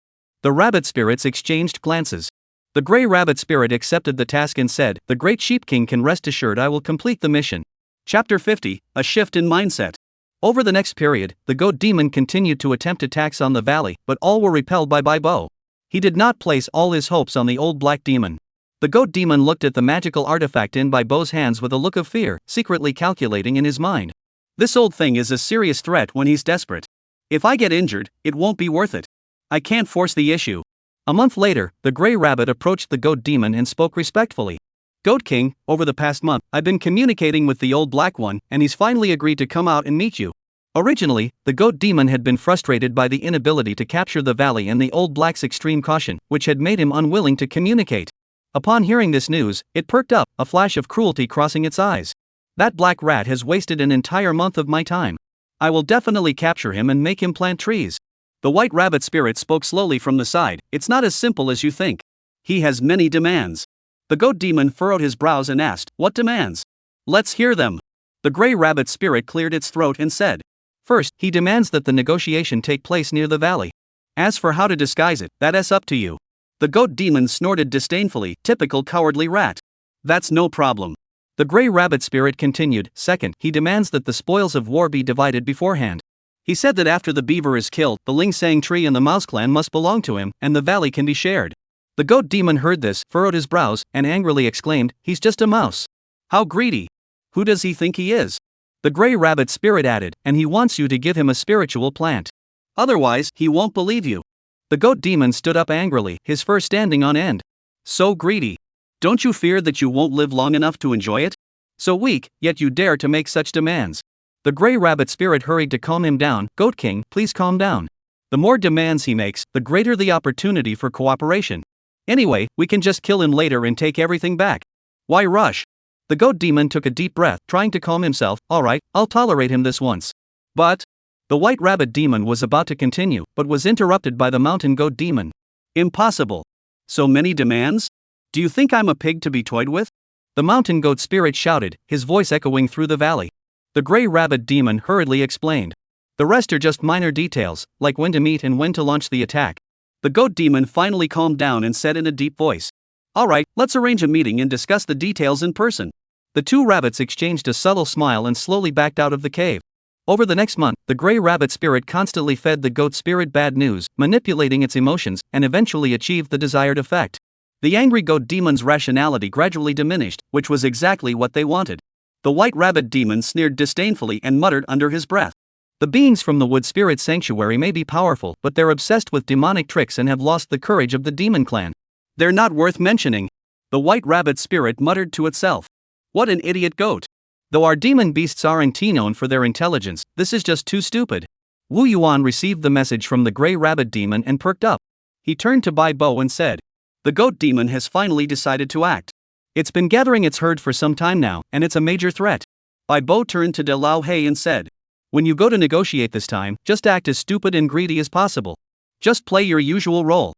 The rabbit spirits exchanged glances. The gray rabbit spirit accepted the task and said, the great Sheep King can rest assured I will complete the mission. Chapter 50, A Shift in Mindset. Over the next period, the goat demon continued to attempt attacks on the valley, but all were repelled by Bo. He did not place all his hopes on the old black demon. The goat demon looked at the magical artifact in Bo's hands with a look of fear, secretly calculating in his mind. This old thing is a serious threat when he's desperate. If I get injured, it won't be worth it. I can't force the issue. A month later, the gray rabbit approached the goat demon and spoke respectfully. Goat King, over the past month, I've been communicating with the old black one, and he's finally agreed to come out and meet you. Originally, the goat demon had been frustrated by the inability to capture the valley and the old black's extreme caution, which had made him unwilling to communicate. Upon hearing this news, it perked up, a flash of cruelty crossing its eyes. That black rat has wasted an entire month of my time. I will definitely capture him and make him plant trees. The white rabbit spirit spoke slowly from the side, it's not as simple as you think. He has many demands. The goat demon furrowed his brows and asked, what demands? Let's hear them. The gray rabbit spirit cleared its throat and said, first, he demands that the negotiation take place near the valley. As for how to disguise it, that's up to you. The goat demon snorted disdainfully, typical cowardly rat. That's no problem. The gray rabbit spirit continued, second, he demands that the spoils of war be divided beforehand. He said that after the beaver is killed, the Lingsang tree and the mouse clan must belong to him, and the valley can be shared. The goat demon heard this, furrowed his brows, and angrily exclaimed, he's just a mouse. How greedy. Who does he think he is? The gray rabbit spirit added, and he wants you to give him a spiritual plant. Otherwise, he won't believe you. The goat demon stood up angrily, his fur standing on end. So greedy. Don't you fear that you won't live long enough to enjoy it? So weak, yet you dare to make such demands. The gray rabbit spirit hurried to calm him down. Goat King, please calm down. The more demands he makes, the greater the opportunity for cooperation. Anyway, we can just kill him later and take everything back. Why rush? The goat demon took a deep breath, trying to calm himself. Alright, I'll tolerate him this once. But the white rabbit demon was about to continue, but was interrupted by the mountain goat demon. Impossible. So many demands? Do you think I'm a pig to be toyed with? The mountain goat spirit shouted, his voice echoing through the valley. The gray rabbit demon hurriedly explained. The rest are just minor details, like when to meet and when to launch the attack. The goat demon finally calmed down and said in a deep voice, alright, let's arrange a meeting and discuss the details in person. The two rabbits exchanged a subtle smile and slowly backed out of the cave. Over the next month, the gray rabbit spirit constantly fed the goat spirit bad news, manipulating its emotions, and eventually achieved the desired effect. The angry goat demon's rationality gradually diminished, which was exactly what they wanted. The white rabbit demon sneered disdainfully and muttered under his breath. The beings from the wood spirit sanctuary may be powerful, but they're obsessed with demonic tricks and have lost the courage of the demon clan. They're not worth mentioning. The white rabbit spirit muttered to itself. What an idiot goat. Though our demon beasts aren't known for their intelligence, this is just too stupid. Wu Yuan received the message from the gray rabbit demon and perked up. He turned to Bo and said, the goat demon has finally decided to act. It's been gathering its herd for some time now, and it's a major threat. Bo turned to De Lao He and said, when you go to negotiate this time, just act as stupid and greedy as possible. Just play your usual role.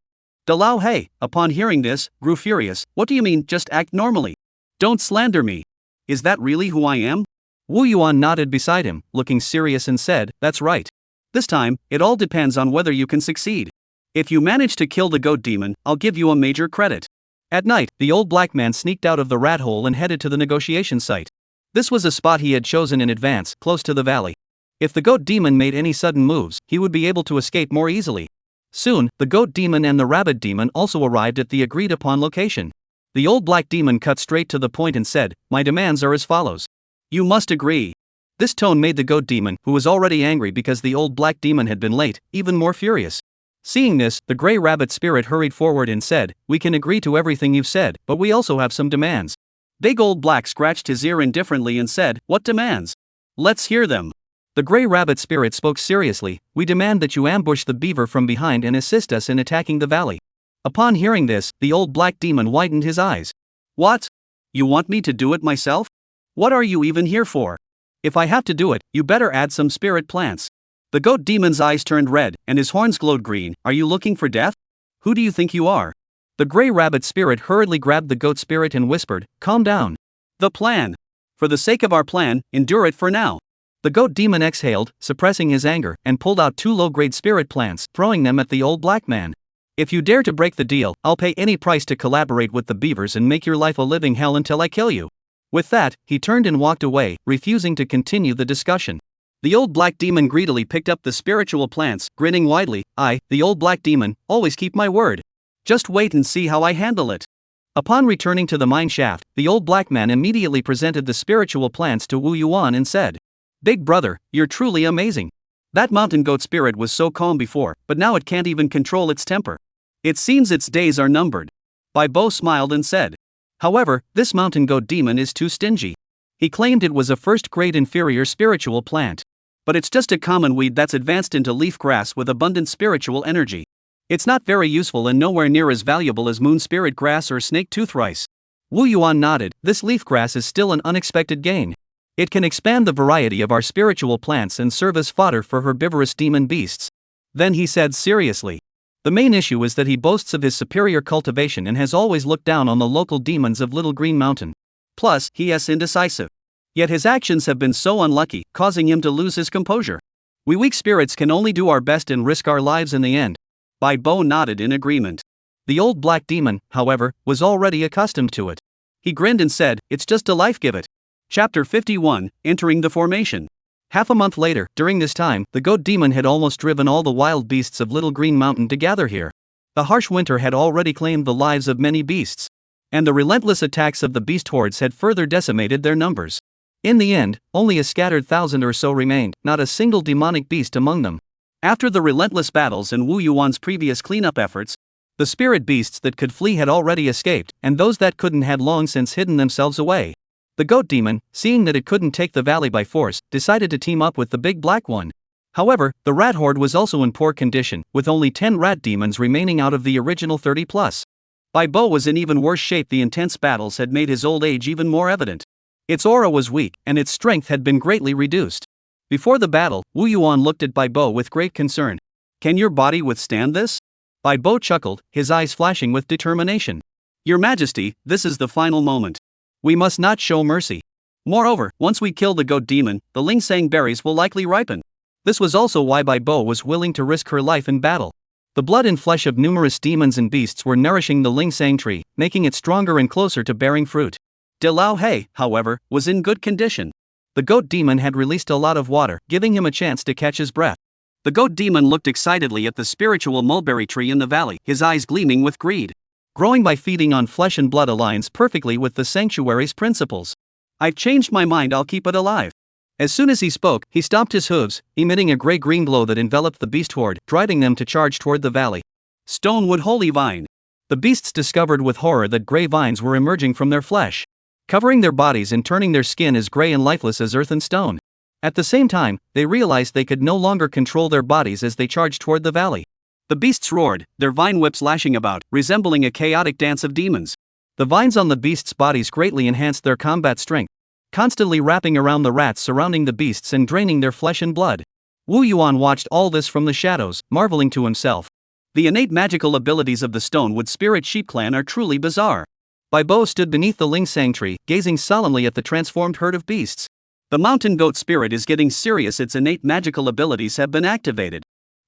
De Lao He, upon hearing this, grew furious. What do you mean, just act normally? Don't slander me. Is that really who I am? Wu Yuan nodded beside him, looking serious and said, that's right. This time, it all depends on whether you can succeed. If you manage to kill the goat demon, I'll give you a major credit. At night, the old black man sneaked out of the rat hole and headed to the negotiation site. This was a spot he had chosen in advance, close to the valley. If the goat demon made any sudden moves, he would be able to escape more easily. Soon, the goat demon and the rabbit demon also arrived at the agreed-upon location. The old black demon cut straight to the point and said, "My demands are as follows. You must agree." This tone made the goat demon, who was already angry because the old black demon had been late, even more furious. Seeing this, the gray rabbit spirit hurried forward and said, "We can agree to everything you've said, but we also have some demands." Big old black scratched his ear indifferently and said, "What demands? Let's hear them." The gray rabbit spirit spoke seriously, "We demand that you ambush the beaver from behind and assist us in attacking the valley." Upon hearing this, the old black demon widened his eyes. "What? You want me to do it myself? What are you even here for? If I have to do it, you better add some spirit plants." The goat demon's eyes turned red, and his horns glowed green. "Are you looking for death? Who do you think you are?" The gray rabbit spirit hurriedly grabbed the goat spirit and whispered, "Calm down. The plan. For the sake of our plan, endure it for now." The goat demon exhaled, suppressing his anger, and pulled out 2 low-grade spirit plants, throwing them at the old black man. "If you dare to break the deal, I'll pay any price to collaborate with the beavers and make your life a living hell until I kill you." With that, he turned and walked away, refusing to continue the discussion. The old black demon greedily picked up the spiritual plants, grinning widely. "I, the old black demon, always keep my word. Just wait and see how I handle it." Upon returning to the mine shaft, the old black man immediately presented the spiritual plants to Wu Yuan and said, "Big brother, you're truly amazing. That mountain goat spirit was so calm before, but now it can't even control its temper. It seems its days are numbered." Bai Bo smiled and said, "However, this mountain goat demon is too stingy. He claimed it was a first-grade inferior spiritual plant. But it's just a common weed that's advanced into leaf grass with abundant spiritual energy. It's not very useful and nowhere near as valuable as moon spirit grass or snake tooth rice." Wu Yuan nodded. "This leaf grass is still an unexpected gain. It can expand the variety of our spiritual plants and serve as fodder for herbivorous demon beasts." Then he said seriously, "The main issue is that he boasts of his superior cultivation and has always looked down on the local demons of Little Green Mountain. Plus, he is indecisive. Yet his actions have been so unlucky, causing him to lose his composure. We weak spirits can only do our best and risk our lives in the end." Bai Bo nodded in agreement. The old black demon, however, was already accustomed to it. He grinned and said, "It's just a life give it." Chapter 51, Entering the Formation. Half a month later, during this time, the goat demon had almost driven all the wild beasts of Little Green Mountain to gather here. The harsh winter had already claimed the lives of many beasts, and the relentless attacks of the beast hordes had further decimated their numbers. In the end, only a scattered 1,000 or so remained, not a single demonic beast among them. After the relentless battles and Wu Yuan's previous cleanup efforts, the spirit beasts that could flee had already escaped, and those that couldn't had long since hidden themselves away. The goat demon, seeing that it couldn't take the valley by force, decided to team up with the big black one. However, the rat horde was also in poor condition, with only 10 rat demons remaining out of the original 30+. Bai Bo was in even worse shape. The intense battles had made his old age even more evident. Its aura was weak, and its strength had been greatly reduced. Before the battle, Wu Yuan looked at Bai Bo with great concern. "Can your body withstand this?" Bai Bo chuckled, his eyes flashing with determination. "Your Majesty, this is the final moment. We must not show mercy. Moreover, once we kill the goat demon, the Lingsang berries will likely ripen." This was also why Bai Bo was willing to risk her life in battle. The blood and flesh of numerous demons and beasts were nourishing the Lingsang tree, making it stronger and closer to bearing fruit. De Lao He, however, was in good condition. The goat demon had released a lot of water, giving him a chance to catch his breath. The goat demon looked excitedly at the spiritual mulberry tree in the valley, his eyes gleaming with greed. Growing by feeding on flesh and blood aligns perfectly with the sanctuary's principles. "I've changed my mind, I'll keep it alive." As soon as he spoke, he stomped his hooves, emitting a gray-green glow that enveloped the beast horde, driving them to charge toward the valley. Stonewood Holy Vine. The beasts discovered with horror that gray vines were emerging from their flesh, covering their bodies and turning their skin as gray and lifeless as earth and stone. At the same time, they realized they could no longer control their bodies as they charged toward the valley. The beasts roared, their vine whips lashing about, resembling a chaotic dance of demons. The vines on the beasts' bodies greatly enhanced their combat strength, constantly wrapping around the rats surrounding the beasts and draining their flesh and blood. Wu Yuan watched all this from the shadows, marveling to himself. The innate magical abilities of the Stonewood Spirit Sheep clan are truly bizarre. Bai Bo stood beneath the Lingsang tree, gazing solemnly at the transformed herd of beasts. The mountain goat spirit is getting serious. Its innate magical abilities have been activated.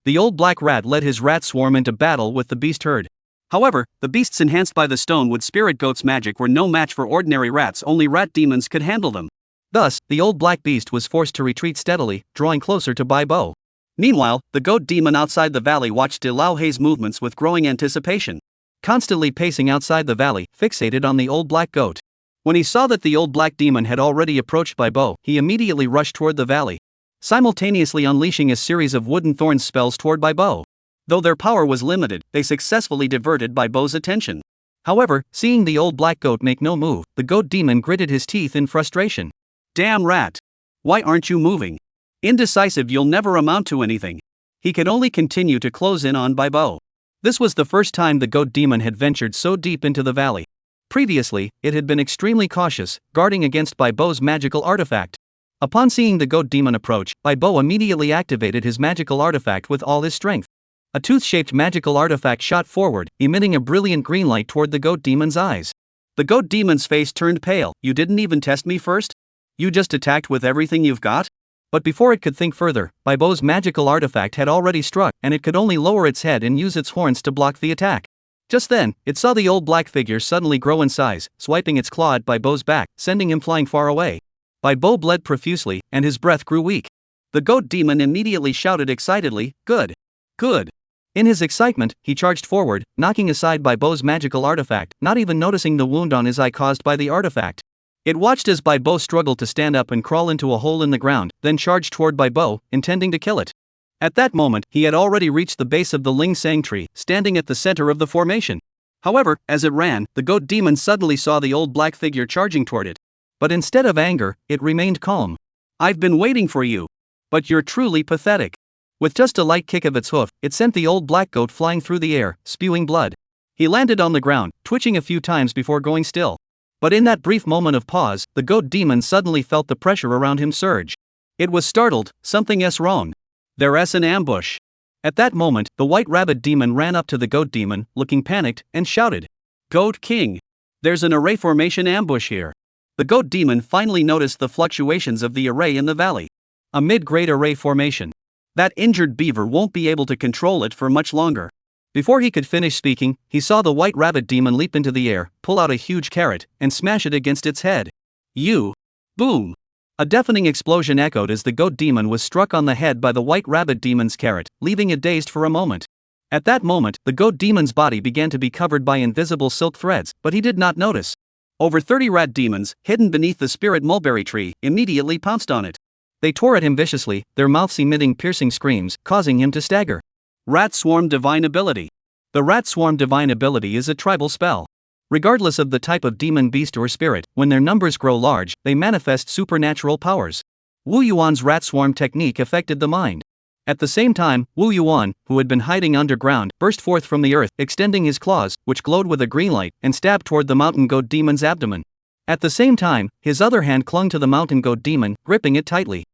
The old black rat led his rat swarm into battle with the beast herd. However, the beasts enhanced by the Stonewood Spirit Goat's magic were no match for ordinary rats. Only rat demons could handle them. Thus, the old black beast was forced to retreat steadily, drawing closer to Bai Bo. Meanwhile, the goat demon outside the valley watched De Lao He's movements with growing anticipation. constantly pacing outside the valley, fixated on the old black goat. When he saw that the old black demon had already approached Bai Bo, he immediately rushed toward the valley, simultaneously unleashing a series of wooden thorns spells toward Bai Bo. Though their power was limited, they successfully diverted Bai Bo's attention. However, seeing the old black goat make no move, the goat demon gritted his teeth in frustration. Damn rat! Why aren't you moving? Indecisive, you'll never amount to anything. He could only continue to close in on Bai Bo. This was the first time the goat demon had ventured so deep into the valley. Previously, it had been extremely cautious, guarding against Bai Bo's magical artifact. Upon seeing the goat demon approach, Bai Bo immediately activated his magical artifact with all his strength. A tooth-shaped magical artifact shot forward, emitting a brilliant green light toward the goat demon's eyes. The goat demon's face turned pale. You didn't even test me first? You just attacked with everything you've got? But before it could think further, Bai Bo's magical artifact had already struck, and it could only lower its head and use its horns to block the attack. Just then, it saw the old black figure suddenly grow in size, swiping its claw at Bai Bo's back, sending him flying far away. Bai Bo bled profusely, and his breath grew weak. The goat demon immediately shouted excitedly, "Good! Good!" In his excitement, he charged forward, knocking aside Bai Bo's magical artifact, not even noticing the wound on his eye caused by the artifact. It watched as Bai Bo struggled to stand up and crawl into a hole in the ground, then charged toward Bai Bo, intending to kill it. At that moment, he had already reached the base of the Ling Sang tree, standing at the center of the formation. However, as it ran, the goat demon suddenly saw the old black figure charging toward it. But instead of anger, it remained calm. "I've been waiting for you. But you're truly pathetic." With just a light kick of its hoof, it sent the old black goat flying through the air, spewing blood. He landed on the ground, twitching a few times before going still. But in that brief moment of pause, the goat demon suddenly felt the pressure around him surge. It was startled. Something's wrong. There's an ambush. At that moment, the white rabbit demon ran up to the goat demon, looking panicked, and shouted, "Goat King! There's an array formation ambush here." The goat demon finally noticed the fluctuations of the array in the valley. A mid-grade array formation. That injured beaver won't be able to control it for much longer. Before he could finish speaking, he saw the white rabbit demon leap into the air, pull out a huge carrot, and smash it against its head. You! Boom! A deafening explosion echoed as the goat demon was struck on the head by the white rabbit demon's carrot, leaving it dazed for a moment. At that moment, the goat demon's body began to be covered by invisible silk threads, but he did not notice. Over 30 rat demons, hidden beneath the spirit mulberry tree, immediately pounced on it. They tore at him viciously, their mouths emitting piercing screams, causing him to stagger. Rat Swarm Divine Ability. The Rat Swarm Divine Ability is a tribal spell. Regardless of the type of demon, beast, or spirit, when their numbers grow large, they manifest supernatural powers. Wu Yuan's Rat Swarm technique affected the mind. At the same time, Wu Yuan, who had been hiding underground, burst forth from the earth, extending his claws, which glowed with a green light, and stabbed toward the mountain goat demon's abdomen. At the same time, his other hand clung to the mountain goat demon, gripping it tightly.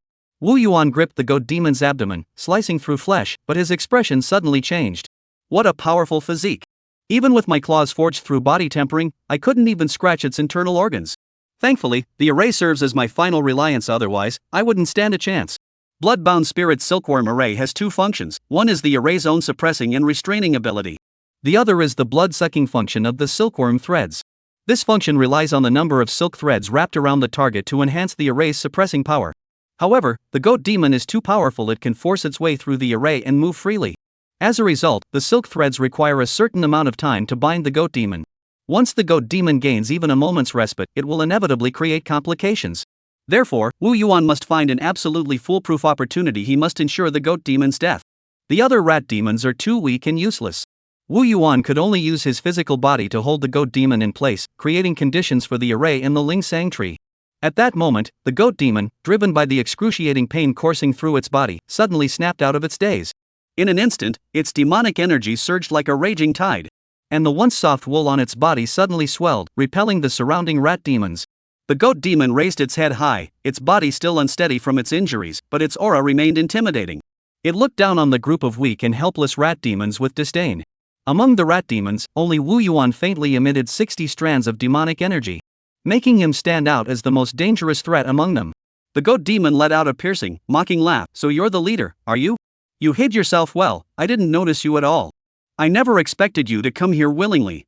Wu Yuan gripped the goat demon's abdomen, slicing through flesh, but his expression suddenly changed. What a powerful physique! Even with my claws forged through body tempering, I couldn't even scratch its internal organs. Thankfully, the array serves as my final reliance, otherwise, I wouldn't stand a chance. Bloodbound Spirit Silkworm Array has two functions. One is the array's own suppressing and restraining ability. The other is the blood-sucking function of the silkworm threads. This function relies on the number of silk threads wrapped around the target to enhance the array's suppressing power. However, the goat demon is too powerful, it can force its way through the array and move freely. As a result, the silk threads require a certain amount of time to bind the goat demon. Once the goat demon gains even a moment's respite, it will inevitably create complications. Therefore, Wu Yuan must find an absolutely foolproof opportunity. He must ensure the goat demon's death. The other rat demons are too weak and useless. Wu Yuan could only use his physical body to hold the goat demon in place, creating conditions for the array in the Ling Sang tree. At that moment, the goat demon, driven by the excruciating pain coursing through its body, suddenly snapped out of its daze. In an instant, its demonic energy surged like a raging tide. And the once soft wool on its body suddenly swelled, repelling the surrounding rat demons. The goat demon raised its head high, its body still unsteady from its injuries, but its aura remained intimidating. It looked down on the group of weak and helpless rat demons with disdain. Among the rat demons, only Wu Yuan faintly emitted 60 strands of demonic energy, making him stand out as the most dangerous threat among them. The goat demon let out a piercing, mocking laugh. "So you're the leader, are you? You hid yourself well. I didn't notice you at all. I never expected you to come here willingly.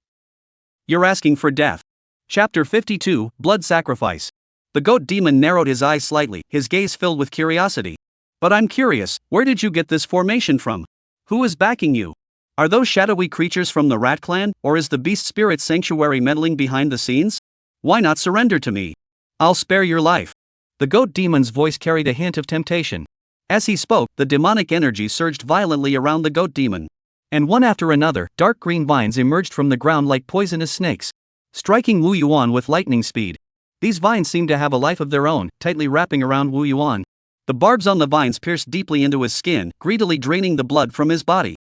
You're asking for death." Chapter 52, Blood Sacrifice. The goat demon narrowed his eyes slightly, his gaze filled with curiosity. "But I'm curious, where did you get this formation from? Who is backing you? Are those shadowy creatures from the rat clan, or is the beast spirit sanctuary meddling behind the scenes? Why not surrender to me? I'll spare your life. The goat demon's voice carried a hint of temptation. As he spoke, the demonic energy surged violently around the goat demon. And one after another, dark green vines emerged from the ground like poisonous snakes, striking Wu Yuan with lightning speed. These vines seemed to have a life of their own, tightly wrapping around Wu Yuan. The barbs on the vines pierced deeply into his skin, greedily draining the blood from his body.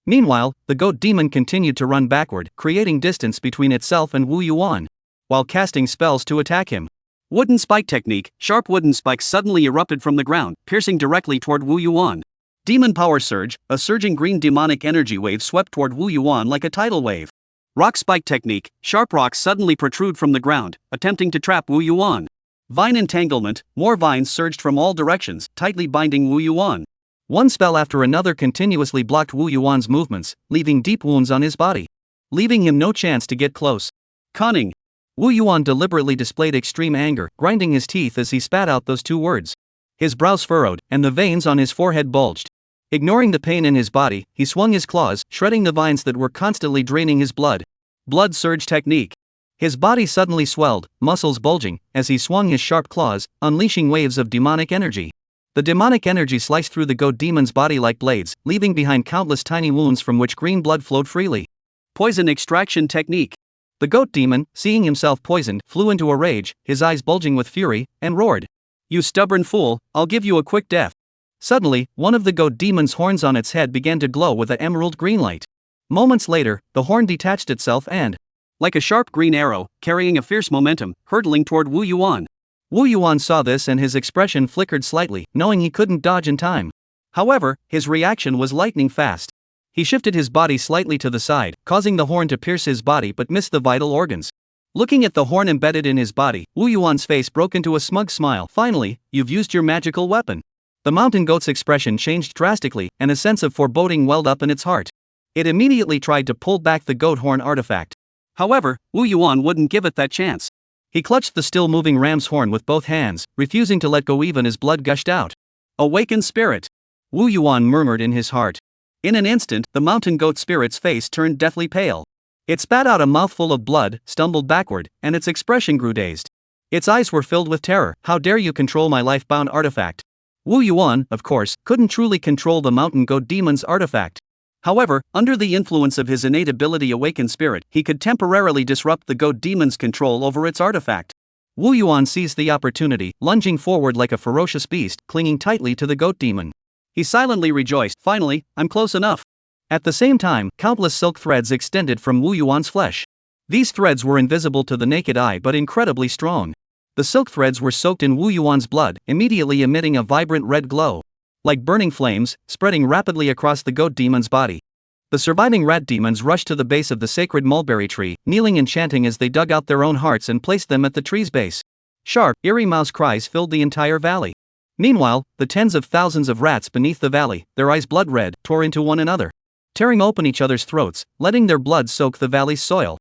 Meanwhile, the goat demon continued to run backward, creating distance between itself and Wu Yuan, while casting spells to attack him. Wooden spike technique, sharp wooden spikes suddenly erupted from the ground, piercing directly toward Wu Yuan. Demon power surge, a surging green demonic energy wave swept toward Wu Yuan like a tidal wave. Rock spike technique, sharp rocks suddenly protrude from the ground, attempting to trap Wu Yuan. Vine entanglement, more vines surged from all directions, tightly binding Wu Yuan. One spell after another continuously blocked Wu Yuan's movements, leaving deep wounds on his body, leaving him no chance to get close. Cunning. Wu Yuan deliberately displayed extreme anger, grinding his teeth as he spat out those two words. His brows furrowed, and the veins on his forehead bulged. Ignoring the pain in his body, he swung his claws, shredding the vines that were constantly draining his blood. Blood surge technique. His body suddenly swelled, muscles bulging, as he swung his sharp claws, unleashing waves of demonic energy. The demonic energy sliced through the goat demon's body like blades, leaving behind countless tiny wounds from which green blood flowed freely. Poison extraction technique. The goat demon, seeing himself poisoned, flew into a rage, his eyes bulging with fury, and roared, "You stubborn fool, I'll give you a quick death." Suddenly, one of the goat demon's horns on its head began to glow with an emerald green light. Moments later, the horn detached itself and, like a sharp green arrow, carrying a fierce momentum, hurtling toward Wu Yuan. Wu Yuan saw this and his expression flickered slightly, knowing he couldn't dodge in time. However, his reaction was lightning fast. He shifted his body slightly to the side, causing the horn to pierce his body but missed the vital organs. Looking at the horn embedded in his body, Wu Yuan's face broke into a smug smile. "Finally, you've used your magical weapon." The mountain goat's expression changed drastically, and a sense of foreboding welled up in its heart. It immediately tried to pull back the goat horn artifact. However, Wu Yuan wouldn't give it that chance. He clutched the still-moving ram's horn with both hands, refusing to let go even as blood gushed out. "Awakened spirit," Wu Yuan murmured in his heart. In an instant, the mountain goat spirit's face turned deathly pale. It spat out a mouthful of blood, stumbled backward, and its expression grew dazed. Its eyes were filled with terror. "How dare you control my life-bound artifact?" Wu Yuan, of course, couldn't truly control the mountain goat demon's artifact. However, under the influence of his innate ability Awakened Spirit, he could temporarily disrupt the goat demon's control over its artifact. Wu Yuan seized the opportunity, lunging forward like a ferocious beast, clinging tightly to the goat demon. He silently rejoiced, "Finally, I'm close enough." At the same time, countless silk threads extended from Wu Yuan's flesh. These threads were invisible to the naked eye but incredibly strong. The silk threads were soaked in Wu Yuan's blood, immediately emitting a vibrant red glow, like burning flames, spreading rapidly across the goat demon's body. The surviving rat demons rushed to the base of the sacred mulberry tree, kneeling and chanting as they dug out their own hearts and placed them at the tree's base. Sharp, eerie mouse cries filled the entire valley. Meanwhile, the tens of thousands of rats beneath the valley, their eyes blood red, tore into one another, tearing open each other's throats, letting their blood soak the valley's soil.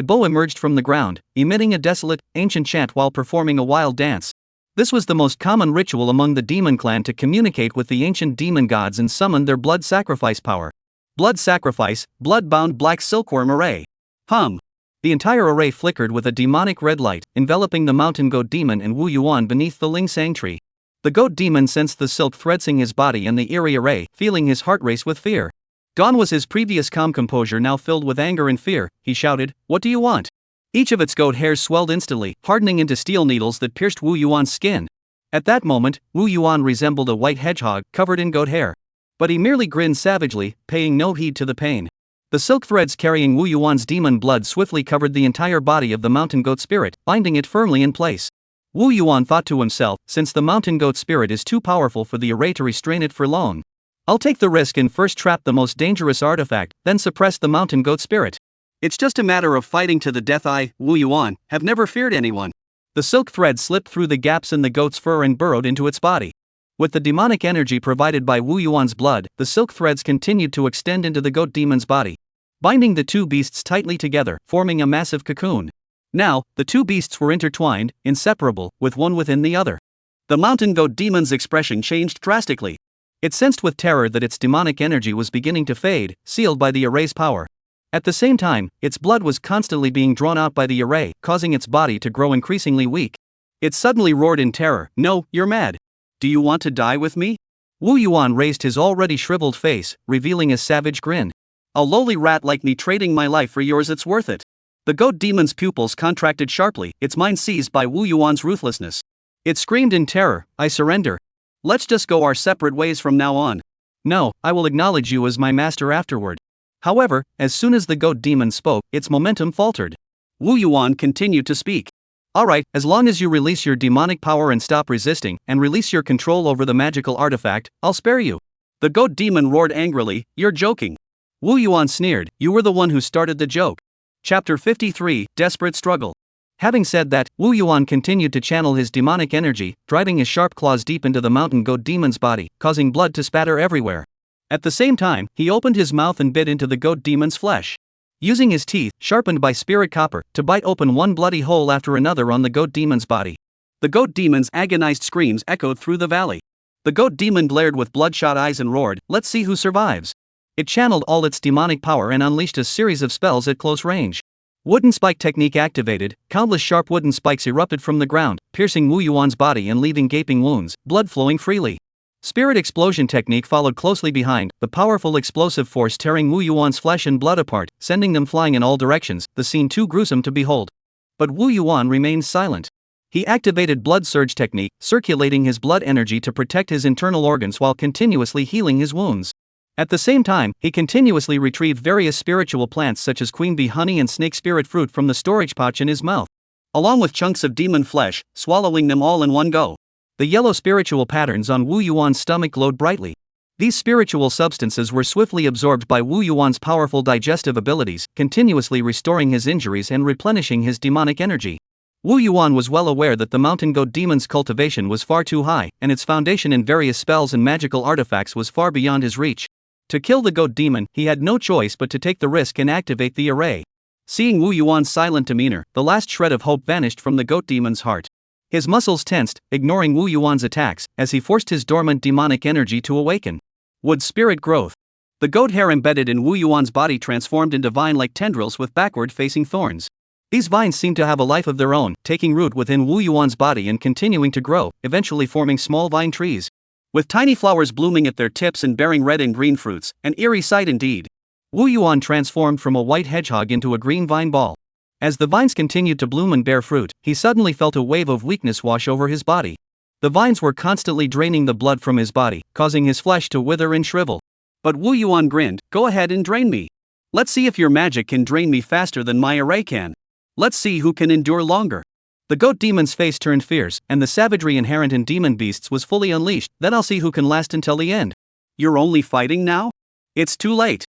Bo emerged from the ground, emitting a desolate, ancient chant while performing a wild dance. This was the most common ritual among the demon clan to communicate with the ancient demon gods and summon their blood sacrifice power. Blood sacrifice, bloodbound black silkworm array. Hum. The entire array flickered with a demonic red light, enveloping the mountain goat demon and Wu Yuan beneath the Lingsang tree. The goat demon sensed the silk threadsing his body and the eerie array, feeling his heart race with fear. Gone was his previous calm composure, now filled with anger and fear. He shouted, "What do you want?" Each of its goat hairs swelled instantly, hardening into steel needles that pierced Wu Yuan's skin. At that moment, Wu Yuan resembled a white hedgehog, covered in goat hair. But he merely grinned savagely, paying no heed to the pain. The silk threads carrying Wu Yuan's demon blood swiftly covered the entire body of the mountain goat spirit, binding it firmly in place. Wu Yuan thought to himself, since the mountain goat spirit is too powerful for the array to restrain it for long, I'll take the risk and first trap the most dangerous artifact, then suppress the mountain goat spirit. It's just a matter of fighting to the death. I, Wu Yuan, have never feared anyone. The silk thread slipped through the gaps in the goat's fur and burrowed into its body. With the demonic energy provided by Wu Yuan's blood, the silk threads continued to extend into the goat demon's body, binding the two beasts tightly together, forming a massive cocoon. Now, the two beasts were intertwined, inseparable, with one within the other. The mountain goat demon's expression changed drastically. It sensed with terror that its demonic energy was beginning to fade, sealed by the array's power. At the same time, its blood was constantly being drawn out by the array, causing its body to grow increasingly weak. It suddenly roared in terror, "No, you're mad. Do you want to die with me?" Wu Yuan raised his already shriveled face, revealing a savage grin. "A lowly rat like me trading my life for yours, it's worth it." The goat demon's pupils contracted sharply, its mind seized by Wu Yuan's ruthlessness. It screamed in terror, "I surrender. Let's just go our separate ways from now on. No, I will acknowledge you as my master afterward." However, as soon as the goat demon spoke, its momentum faltered. Wu Yuan continued to speak. "Alright, as long as you release your demonic power and stop resisting, and release your control over the magical artifact, I'll spare you." The goat demon roared angrily, "You're joking." Wu Yuan sneered, "You were the one who started the joke." Chapter 53, Desperate Struggle. Having said that, Wu Yuan continued to channel his demonic energy, driving his sharp claws deep into the mountain goat demon's body, causing blood to spatter everywhere. At the same time, he opened his mouth and bit into the goat demon's flesh. Using his teeth, sharpened by spirit copper, to bite open one bloody hole after another on the goat demon's body. The goat demon's agonized screams echoed through the valley. The goat demon glared with bloodshot eyes and roared, "Let's see who survives." It channeled all its demonic power and unleashed a series of spells at close range. Wooden spike technique activated, countless sharp wooden spikes erupted from the ground, piercing Wu Yuan's body and leaving gaping wounds, blood flowing freely. Spirit explosion technique followed closely behind, the powerful explosive force tearing Wu Yuan's flesh and blood apart, sending them flying in all directions, the scene too gruesome to behold. But Wu Yuan remained silent. He activated blood surge technique, circulating his blood energy to protect his internal organs while continuously healing his wounds. At the same time, he continuously retrieved various spiritual plants such as queen bee honey and snake spirit fruit from the storage pouch in his mouth, along with chunks of demon flesh, swallowing them all in one go. The yellow spiritual patterns on Wu Yuan's stomach glowed brightly. These spiritual substances were swiftly absorbed by Wu Yuan's powerful digestive abilities, continuously restoring his injuries and replenishing his demonic energy. Wu Yuan was well aware that the mountain goat demon's cultivation was far too high, and its foundation in various spells and magical artifacts was far beyond his reach. To kill the goat demon, he had no choice but to take the risk and activate the array. Seeing Wu Yuan's silent demeanor, the last shred of hope vanished from the goat demon's heart. His muscles tensed, ignoring Wu Yuan's attacks, as he forced his dormant demonic energy to awaken. Wood spirit growth. The goat hair embedded in Wu Yuan's body transformed into vine-like tendrils with backward-facing thorns. These vines seemed to have a life of their own, taking root within Wu Yuan's body and continuing to grow, eventually forming small vine trees. With tiny flowers blooming at their tips and bearing red and green fruits, an eerie sight indeed. Wu Yuan transformed from a white hedgehog into a green vine ball. As the vines continued to bloom and bear fruit, he suddenly felt a wave of weakness wash over his body. The vines were constantly draining the blood from his body, causing his flesh to wither and shrivel. But Wu Yuan grinned, "Go ahead and drain me. Let's see if your magic can drain me faster than my array can. Let's see who can endure longer." The goat demon's face turned fierce, and the savagery inherent in demon beasts was fully unleashed. "Then I'll see who can last until the end." "You're only fighting now? It's too late."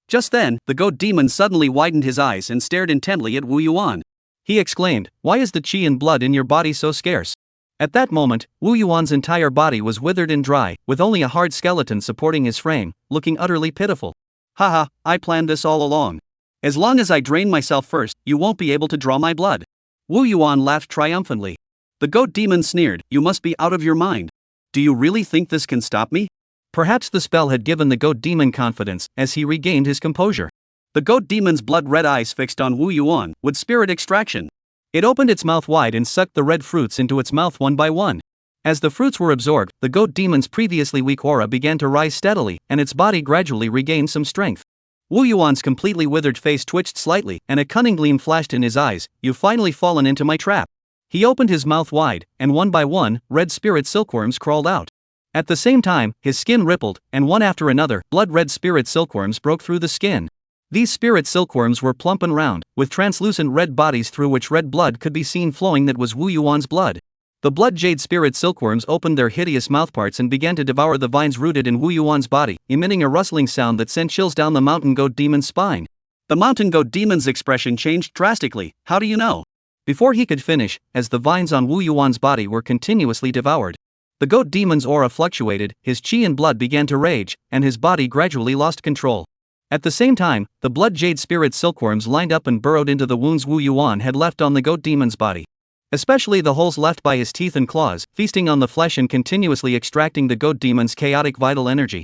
Just then, the goat demon suddenly widened his eyes and stared intently at Wu Yuan. He exclaimed, "Why is the qi and blood in your body so scarce?" At that moment, Wu Yuan's entire body was withered and dry, with only a hard skeleton supporting his frame, looking utterly pitiful. "Haha, I planned this all along. As long as I drain myself first, you won't be able to draw my blood." Wu Yuan laughed triumphantly. The goat demon sneered, "You must be out of your mind. Do you really think this can stop me?" Perhaps the spell had given the goat demon confidence, as he regained his composure. The goat demon's blood-red eyes fixed on Wu Yuan, with spirit extraction. It opened its mouth wide and sucked the red fruits into its mouth one by one. As the fruits were absorbed, the goat demon's previously weak aura began to rise steadily, and its body gradually regained some strength. Wu Yuan's completely withered face twitched slightly, and a cunning gleam flashed in his eyes. "You've finally fallen into my trap." He opened his mouth wide, and one by one, red spirit silkworms crawled out. At the same time, his skin rippled, and one after another, blood-red spirit silkworms broke through the skin. These spirit silkworms were plump and round, with translucent red bodies through which red blood could be seen flowing that was Wu Yuan's blood. The blood jade spirit silkworms opened their hideous mouthparts and began to devour the vines rooted in Wu Yuan's body, emitting a rustling sound that sent chills down the mountain goat demon's spine. The mountain goat demon's expression changed drastically. "How do you know?" Before he could finish, as the vines on Wu Yuan's body were continuously devoured, the goat demon's aura fluctuated, his qi and blood began to rage, and his body gradually lost control. At the same time, the blood jade spirit silkworms lined up and burrowed into the wounds Wu Yuan had left on the goat demon's body. especially the holes left by his teeth and claws, feasting on the flesh and continuously extracting the goat demon's chaotic vital energy.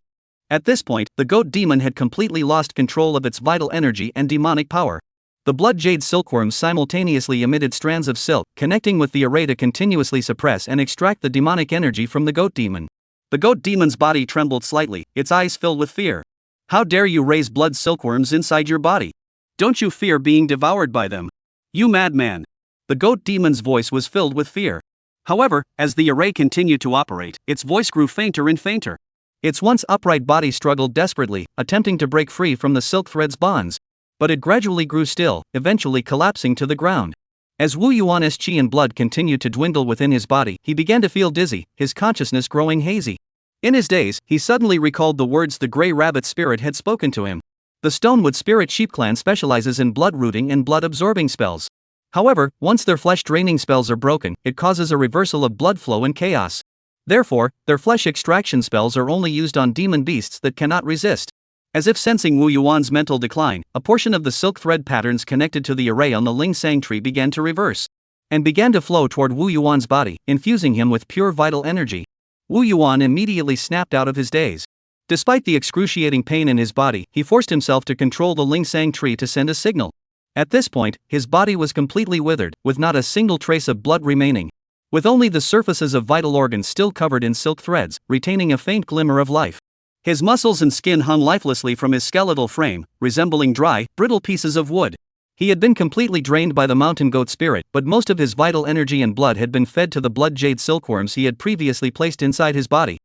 At this point, the goat demon had completely lost control of its vital energy and demonic power. The blood jade silkworms simultaneously emitted strands of silk, connecting with the array to continuously suppress and extract the demonic energy from the goat demon. The goat demon's body trembled slightly, its eyes filled with fear. How dare you raise blood silkworms inside your body? Don't you fear being devoured by them? You madman! The goat demon's voice was filled with fear. However, as the array continued to operate, its voice grew fainter and fainter. Its once upright body struggled desperately, attempting to break free from the silk thread's bonds. But it gradually grew still, eventually collapsing to the ground. As Wu Yuan's qi and blood continued to dwindle within his body, he began to feel dizzy, his consciousness growing hazy. In his daze, he suddenly recalled the words the Grey Rabbit spirit had spoken to him. The Stonewood Spirit Sheep clan specializes in blood rooting and blood absorbing spells. However, once their flesh draining spells are broken, it causes a reversal of blood flow and chaos. Therefore, their flesh extraction spells are only used on demon beasts that cannot resist. As if sensing Wu Yuan's mental decline, a portion of the silk thread patterns connected to the array on the Ling Sang tree began to reverse and began to flow toward Wu Yuan's body, infusing him with pure vital energy. Wu Yuan immediately snapped out of his daze. Despite the excruciating pain in his body, he forced himself to control the Ling Sang tree to send a signal. At this point, his body was completely withered, with not a single trace of blood remaining. With only the surfaces of vital organs still covered in silk threads, retaining a faint glimmer of life. His muscles and skin hung lifelessly from his skeletal frame, resembling dry, brittle pieces of wood. He had been completely drained by the mountain goat spirit, but most of his vital energy and blood had been fed to the blood jade silkworms he had previously placed inside his body.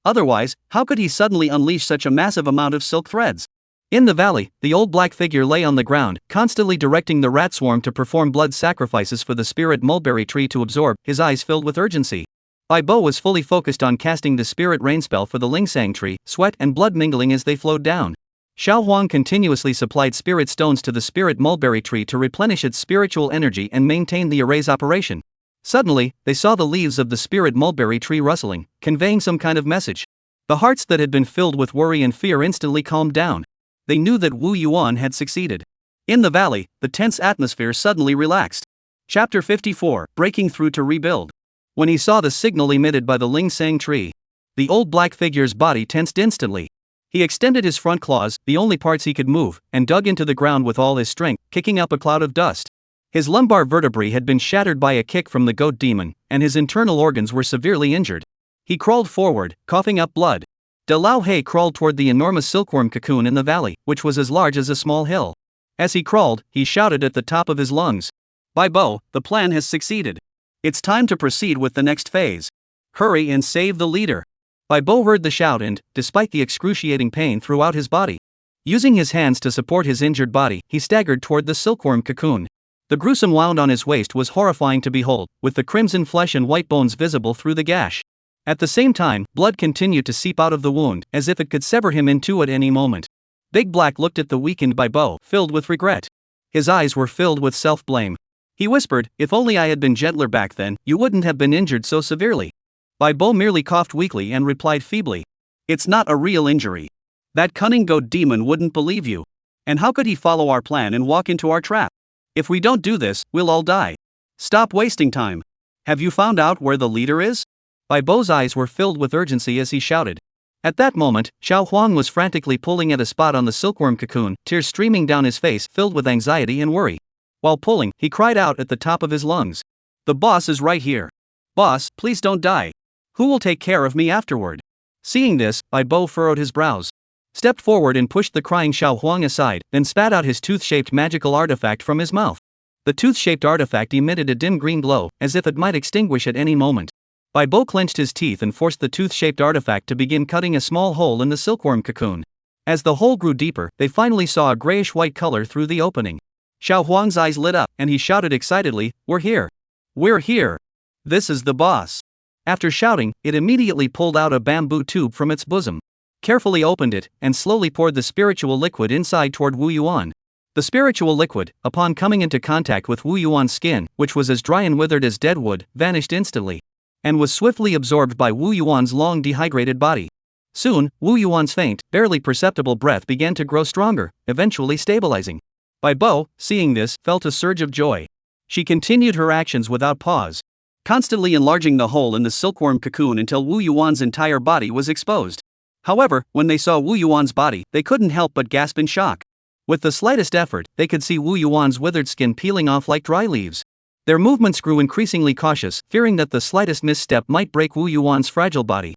Otherwise, how could he suddenly unleash such a massive amount of silk threads? In the valley, the old black figure lay on the ground, constantly directing the rat swarm to perform blood sacrifices for the spirit mulberry tree to absorb, his eyes filled with urgency. Bai Bo was fully focused on casting the spirit rain spell for the Ling Sang tree, sweat and blood mingling as they flowed down. Xiao Huang continuously supplied spirit stones to the spirit mulberry tree to replenish its spiritual energy and maintain the array's operation. Suddenly, they saw the leaves of the spirit mulberry tree rustling, conveying some kind of message. The hearts that had been filled with worry and fear instantly calmed down. They knew that Wu Yuan had succeeded. In the valley, the tense atmosphere suddenly relaxed. Chapter 54, Breaking Through to Rebuild. When he saw the signal emitted by the Ling Sang tree, the old black figure's body tensed instantly. He extended his front claws, the only parts he could move, and dug into the ground with all his strength, kicking up a cloud of dust. His lumbar vertebrae had been shattered by a kick from the goat demon, and his internal organs were severely injured. He crawled forward, coughing up blood. De Lao He crawled toward the enormous silkworm cocoon in the valley, which was as large as a small hill. As he crawled, he shouted at the top of his lungs. Bai Bo, the plan has succeeded. It's time to proceed with the next phase. Hurry and save the leader. Bai Bo heard the shout and, despite the excruciating pain throughout his body, using his hands to support his injured body, he staggered toward the silkworm cocoon. The gruesome wound on his waist was horrifying to behold, with the crimson flesh and white bones visible through the gash. At the same time, blood continued to seep out of the wound, as if it could sever him in two at any moment. Big Black looked at the weakened Bai Bo, filled with regret. His eyes were filled with self-blame. He whispered, "If only I had been gentler back then, you wouldn't have been injured so severely." Bai Bo merely coughed weakly and replied feebly, "It's not a real injury. That cunning goat demon wouldn't believe you. And how could he follow our plan and walk into our trap? If we don't do this, we'll all die. Stop wasting time. Have you found out where the leader is?" Bai Bo's eyes were filled with urgency as he shouted. At that moment, Xiao Huang was frantically pulling at a spot on the silkworm cocoon, tears streaming down his face filled with anxiety and worry. While pulling, he cried out at the top of his lungs, "The boss is right here. Boss, please don't die. Who will take care of me afterward?" Seeing this, Bai Bo furrowed his brows, stepped forward and pushed the crying Xiao Huang aside, then spat out his tooth-shaped magical artifact from his mouth. The tooth-shaped artifact emitted a dim green glow, as if it might extinguish at any moment. Bai Bo clenched his teeth and forced the tooth-shaped artifact to begin cutting a small hole in the silkworm cocoon. As the hole grew deeper, they finally saw a grayish-white color through the opening. Xiao Huang's eyes lit up, and he shouted excitedly, "We're here! We're here! This is the boss!" After shouting, it immediately pulled out a bamboo tube from its bosom, carefully opened it, and slowly poured the spiritual liquid inside toward Wu Yuan. The spiritual liquid, upon coming into contact with Wu Yuan's skin, which was as dry and withered as dead wood, vanished instantly, and was swiftly absorbed by Wu Yuan's long dehydrated body. Soon, Wu Yuan's faint, barely perceptible breath began to grow stronger, eventually stabilizing. Bai Bo, seeing this, felt a surge of joy. She continued her actions without pause, constantly enlarging the hole in the silkworm cocoon until Wu Yuan's entire body was exposed. However, when they saw Wu Yuan's body, they couldn't help but gasp in shock. With the slightest effort, they could see Wu Yuan's withered skin peeling off like dry leaves. Their movements grew increasingly cautious, fearing that the slightest misstep might break Wu Yuan's fragile body.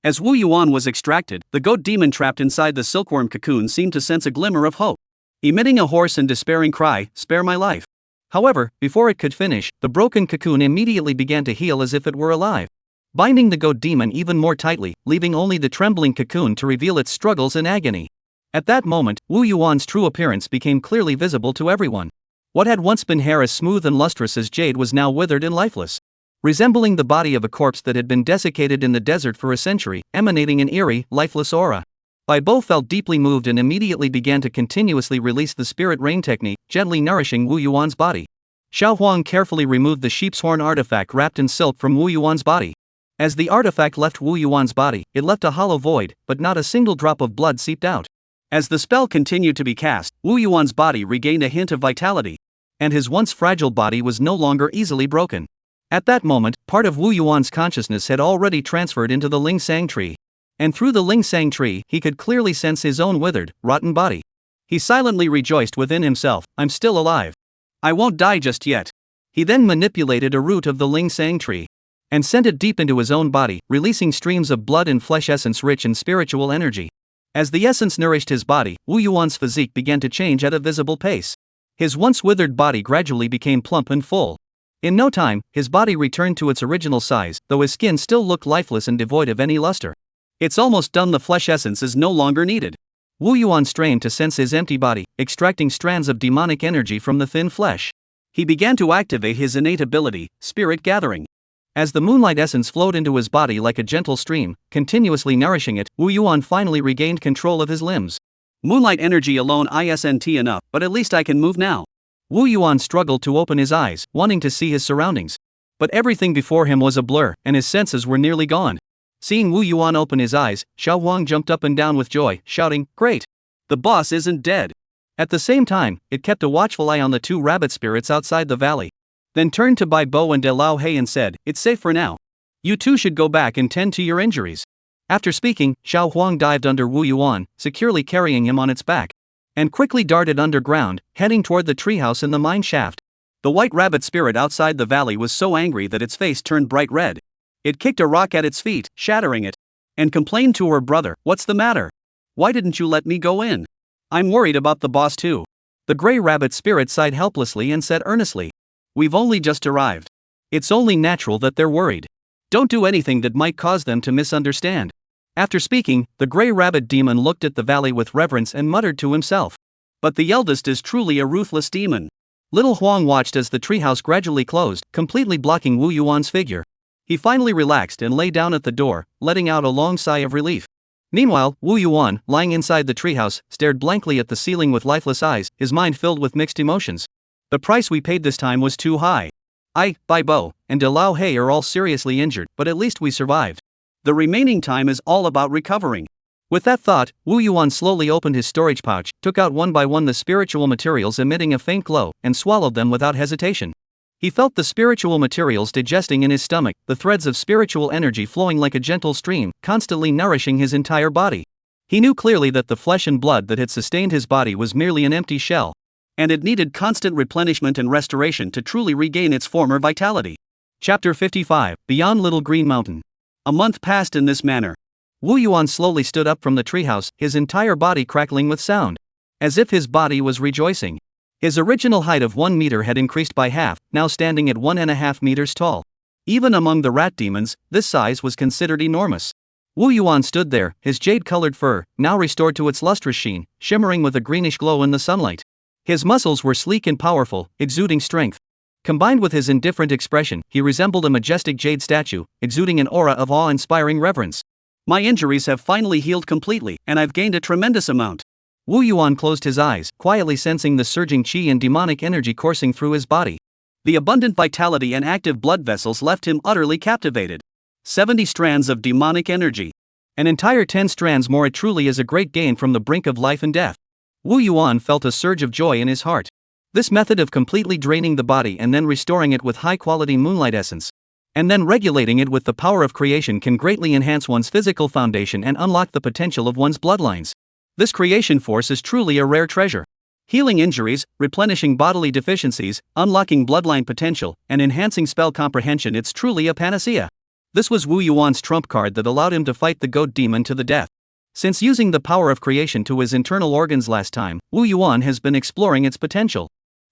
As Wu Yuan was extracted, the goat demon trapped inside the silkworm cocoon seemed to sense a glimmer of hope. Emitting a hoarse and despairing cry, "Spare my life." However, before it could finish, the broken cocoon immediately began to heal as if it were alive, binding the goat demon even more tightly, leaving only the trembling cocoon to reveal its struggles and agony. At that moment, Wu Yuan's true appearance became clearly visible to everyone. What had once been hair as smooth and lustrous as jade was now withered and lifeless, resembling the body of a corpse that had been desiccated in the desert for a century, emanating an eerie, lifeless aura. Bai Bo felt deeply moved and immediately began to continuously release the spirit rain technique, gently nourishing Wu Yuan's body. Xiao Huang carefully removed the sheep's horn artifact wrapped in silk from Wu Yuan's body. As the artifact left Wu Yuan's body, it left a hollow void, but not a single drop of blood seeped out. As the spell continued to be cast, Wu Yuan's body regained a hint of vitality, and his once fragile body was no longer easily broken. At that moment, part of Wu Yuan's consciousness had already transferred into the Ling Sang tree. And through the Ling Sang tree, he could clearly sense his own withered, rotten body. He silently rejoiced within himself, "I'm still alive. I won't die just yet." He then manipulated a root of the Ling Sang tree and sent it deep into his own body, releasing streams of blood and flesh essence rich in spiritual energy. As the essence nourished his body, Wu Yuan's physique began to change at a visible pace. His once withered body gradually became plump and full. In no time, his body returned to its original size, though his skin still looked lifeless and devoid of any luster. "It's almost done. The flesh essence is no longer needed." Wu Yuan strained to sense his empty body, extracting strands of demonic energy from the thin flesh. He began to activate his innate ability, spirit gathering. As the moonlight essence flowed into his body like a gentle stream, continuously nourishing it, Wu Yuan finally regained control of his limbs. "Moonlight energy alone isn't enough, but at least I can move now." Wu Yuan struggled to open his eyes, wanting to see his surroundings. But everything before him was a blur, and his senses were nearly gone. Seeing Wu Yuan open his eyes, Xiao Huang jumped up and down with joy, shouting, "Great! The boss isn't dead." At the same time, it kept a watchful eye on the two rabbit spirits outside the valley. Then turned to Bai Bo and De Lao Hei and said, "It's safe for now. You two should go back and tend to your injuries." After speaking, Xiao Huang dived under Wu Yuan, securely carrying him on its back, and quickly darted underground, heading toward the treehouse in the mine shaft. The white rabbit spirit outside the valley was so angry that its face turned bright red. It kicked a rock at its feet, shattering it, and complained to her brother, "What's the matter? Why didn't you let me go in? I'm worried about the boss too." The gray rabbit spirit sighed helplessly and said earnestly, "We've only just arrived. It's only natural that they're worried. Don't do anything that might cause them to misunderstand." After speaking, the gray rabbit demon looked at the valley with reverence and muttered to himself, "But the eldest is truly a ruthless demon." Little Huang watched as the treehouse gradually closed, completely blocking Wu Yuan's figure. He finally relaxed and lay down at the door, letting out a long sigh of relief. Meanwhile, Wu Yuan, lying inside the treehouse, stared blankly at the ceiling with lifeless eyes, his mind filled with mixed emotions. "The price we paid this time was too high. Bai Bo, and De Lao Hei are all seriously injured, but at least we survived. The remaining time is all about recovering." With that thought, Wu Yuan slowly opened his storage pouch, took out one by one the spiritual materials emitting a faint glow, and swallowed them without hesitation. He felt the spiritual materials digesting in his stomach, the threads of spiritual energy flowing like a gentle stream, constantly nourishing his entire body. He knew clearly that the flesh and blood that had sustained his body was merely an empty shell, and it needed constant replenishment and restoration to truly regain its former vitality. Chapter 55, Beyond Little Green Mountain. A month passed in this manner. Wu Yuan slowly stood up from the treehouse, his entire body crackling with sound, as if his body was rejoicing. His original height of 1 meter had increased by half, now standing at 1.5 meters tall. Even among the rat demons, this size was considered enormous. Wu Yuan stood there, his jade-colored fur, now restored to its lustrous sheen, shimmering with a greenish glow in the sunlight. His muscles were sleek and powerful, exuding strength. Combined with his indifferent expression, he resembled a majestic jade statue, exuding an aura of awe-inspiring reverence. "My injuries have finally healed completely, and I've gained a tremendous amount." Wu Yuan closed his eyes, quietly sensing the surging qi and demonic energy coursing through his body. The abundant vitality and active blood vessels left him utterly captivated. 70 strands of demonic energy. An entire 10 strands more. It truly is a great gain from the brink of life and death. Wu Yuan felt a surge of joy in his heart. This method of completely draining the body and then restoring it with high-quality moonlight essence, and then regulating it with the power of creation can greatly enhance one's physical foundation and unlock the potential of one's bloodlines. This creation force is truly a rare treasure. Healing injuries, replenishing bodily deficiencies, unlocking bloodline potential, and enhancing spell comprehension, it's truly a panacea. This was Wu Yuan's trump card that allowed him to fight the goat demon to the death. Since using the power of creation to his internal organs last time, Wu Yuan has been exploring its potential.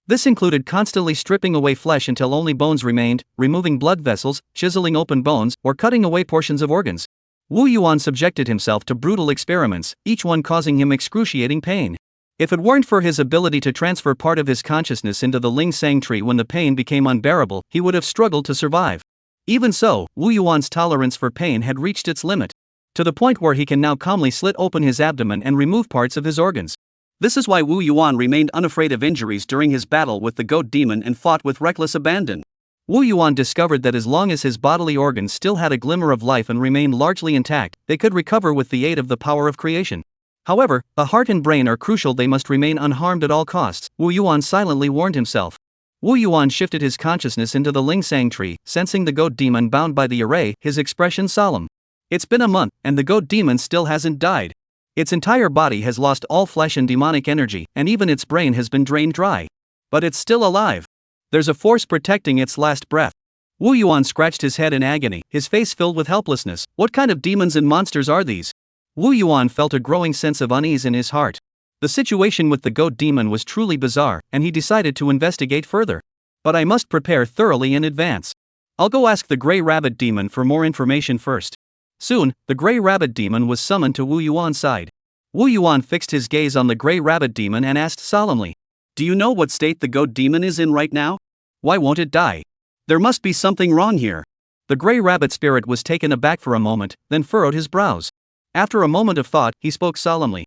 This included constantly stripping away flesh until only bones remained, removing blood vessels, chiseling open bones, or cutting away portions of organs. Wu Yuan subjected himself to brutal experiments, each one causing him excruciating pain. If it weren't for his ability to transfer part of his consciousness into the Ling Sang tree when the pain became unbearable, he would have struggled to survive. Even so, Wu Yuan's tolerance for pain had reached its limit, to the point where he can now calmly slit open his abdomen and remove parts of his organs. This is why Wu Yuan remained unafraid of injuries during his battle with the goat demon and fought with reckless abandon. Wu Yuan discovered that as long as his bodily organs still had a glimmer of life and remained largely intact, they could recover with the aid of the power of creation. However, the heart and brain are crucial, they must remain unharmed at all costs, Wu Yuan silently warned himself. Wu Yuan shifted his consciousness into the Ling Sang tree, sensing the goat demon bound by the array, his expression solemn. It's been a month, and the goat demon still hasn't died. Its entire body has lost all flesh and demonic energy, and even its brain has been drained dry. But it's still alive. There's a force protecting its last breath. Wu Yuan scratched his head in agony, his face filled with helplessness. What kind of demons and monsters are these? Wu Yuan felt a growing sense of unease in his heart. The situation with the goat demon was truly bizarre, and he decided to investigate further. But I must prepare thoroughly in advance. I'll go ask the Grey Rabbit Demon for more information first. Soon, the Grey Rabbit Demon was summoned to Wu Yuan's side. Wu Yuan fixed his gaze on the Grey Rabbit Demon and asked solemnly, "Do you know what state the goat demon is in right now? Why won't it die? There must be something wrong here." The Grey Rabbit spirit was taken aback for a moment, then furrowed his brows. After a moment of thought, he spoke solemnly.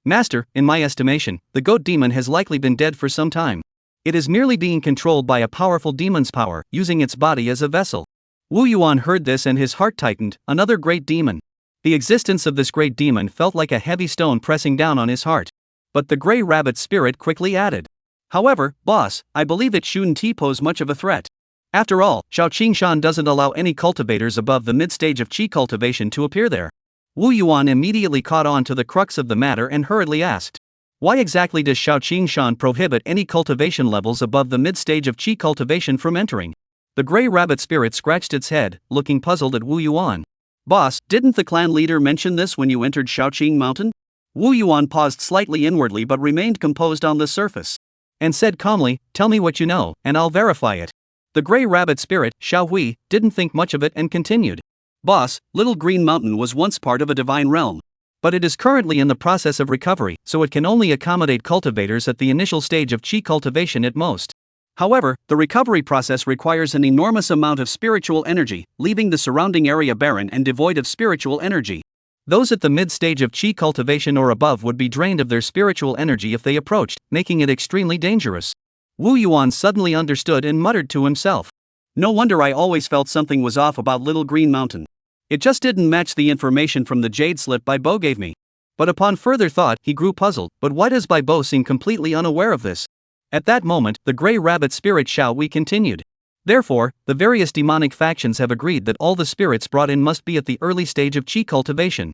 "Master, in my estimation, the goat demon has likely been dead for some time. It is merely being controlled by a powerful demon's power, using its body as a vessel." Wu Yuan heard this and his heart tightened. Another great demon. The existence of this great demon felt like a heavy stone pressing down on his heart. But the Grey Rabbit spirit quickly added, "However, boss, I believe it shouldn't pose much of a threat. After all, Xiaoing Shan doesn't allow any cultivators above the mid-stage of qi cultivation to appear there." Wu Yuan immediately caught on to the crux of the matter and hurriedly asked, "Why exactly does Xiaoing Shan prohibit any cultivation levels above the mid-stage of qi cultivation from entering?" The Grey Rabbit spirit scratched its head, looking puzzled at Wu Yuan. "Boss, didn't the clan leader mention this when you entered Shaoqing Mountain?" Wu Yuan paused slightly inwardly but remained composed on the surface, and said calmly, "Tell me what you know, and I'll verify it." The Grey Rabbit spirit, Xiao Hui, didn't think much of it and continued, "Boss, Little Green Mountain was once part of a divine realm. But it is currently in the process of recovery, so it can only accommodate cultivators at the initial stage of qi cultivation at most. However, the recovery process requires an enormous amount of spiritual energy, leaving the surrounding area barren and devoid of spiritual energy. Those at the mid-stage of qi cultivation or above would be drained of their spiritual energy if they approached, making it extremely dangerous." Wu Yuan suddenly understood and muttered to himself, "No wonder I always felt something was off about Little Green Mountain. It just didn't match the information from the jade slip Bai Bo gave me." But upon further thought, he grew puzzled. But why does Bai Bo seem completely unaware of this? At that moment, the Grey Rabbit spirit Xiao Hui continued, "Therefore, the various demonic factions have agreed that all the spirits brought in must be at the early stage of qi cultivation,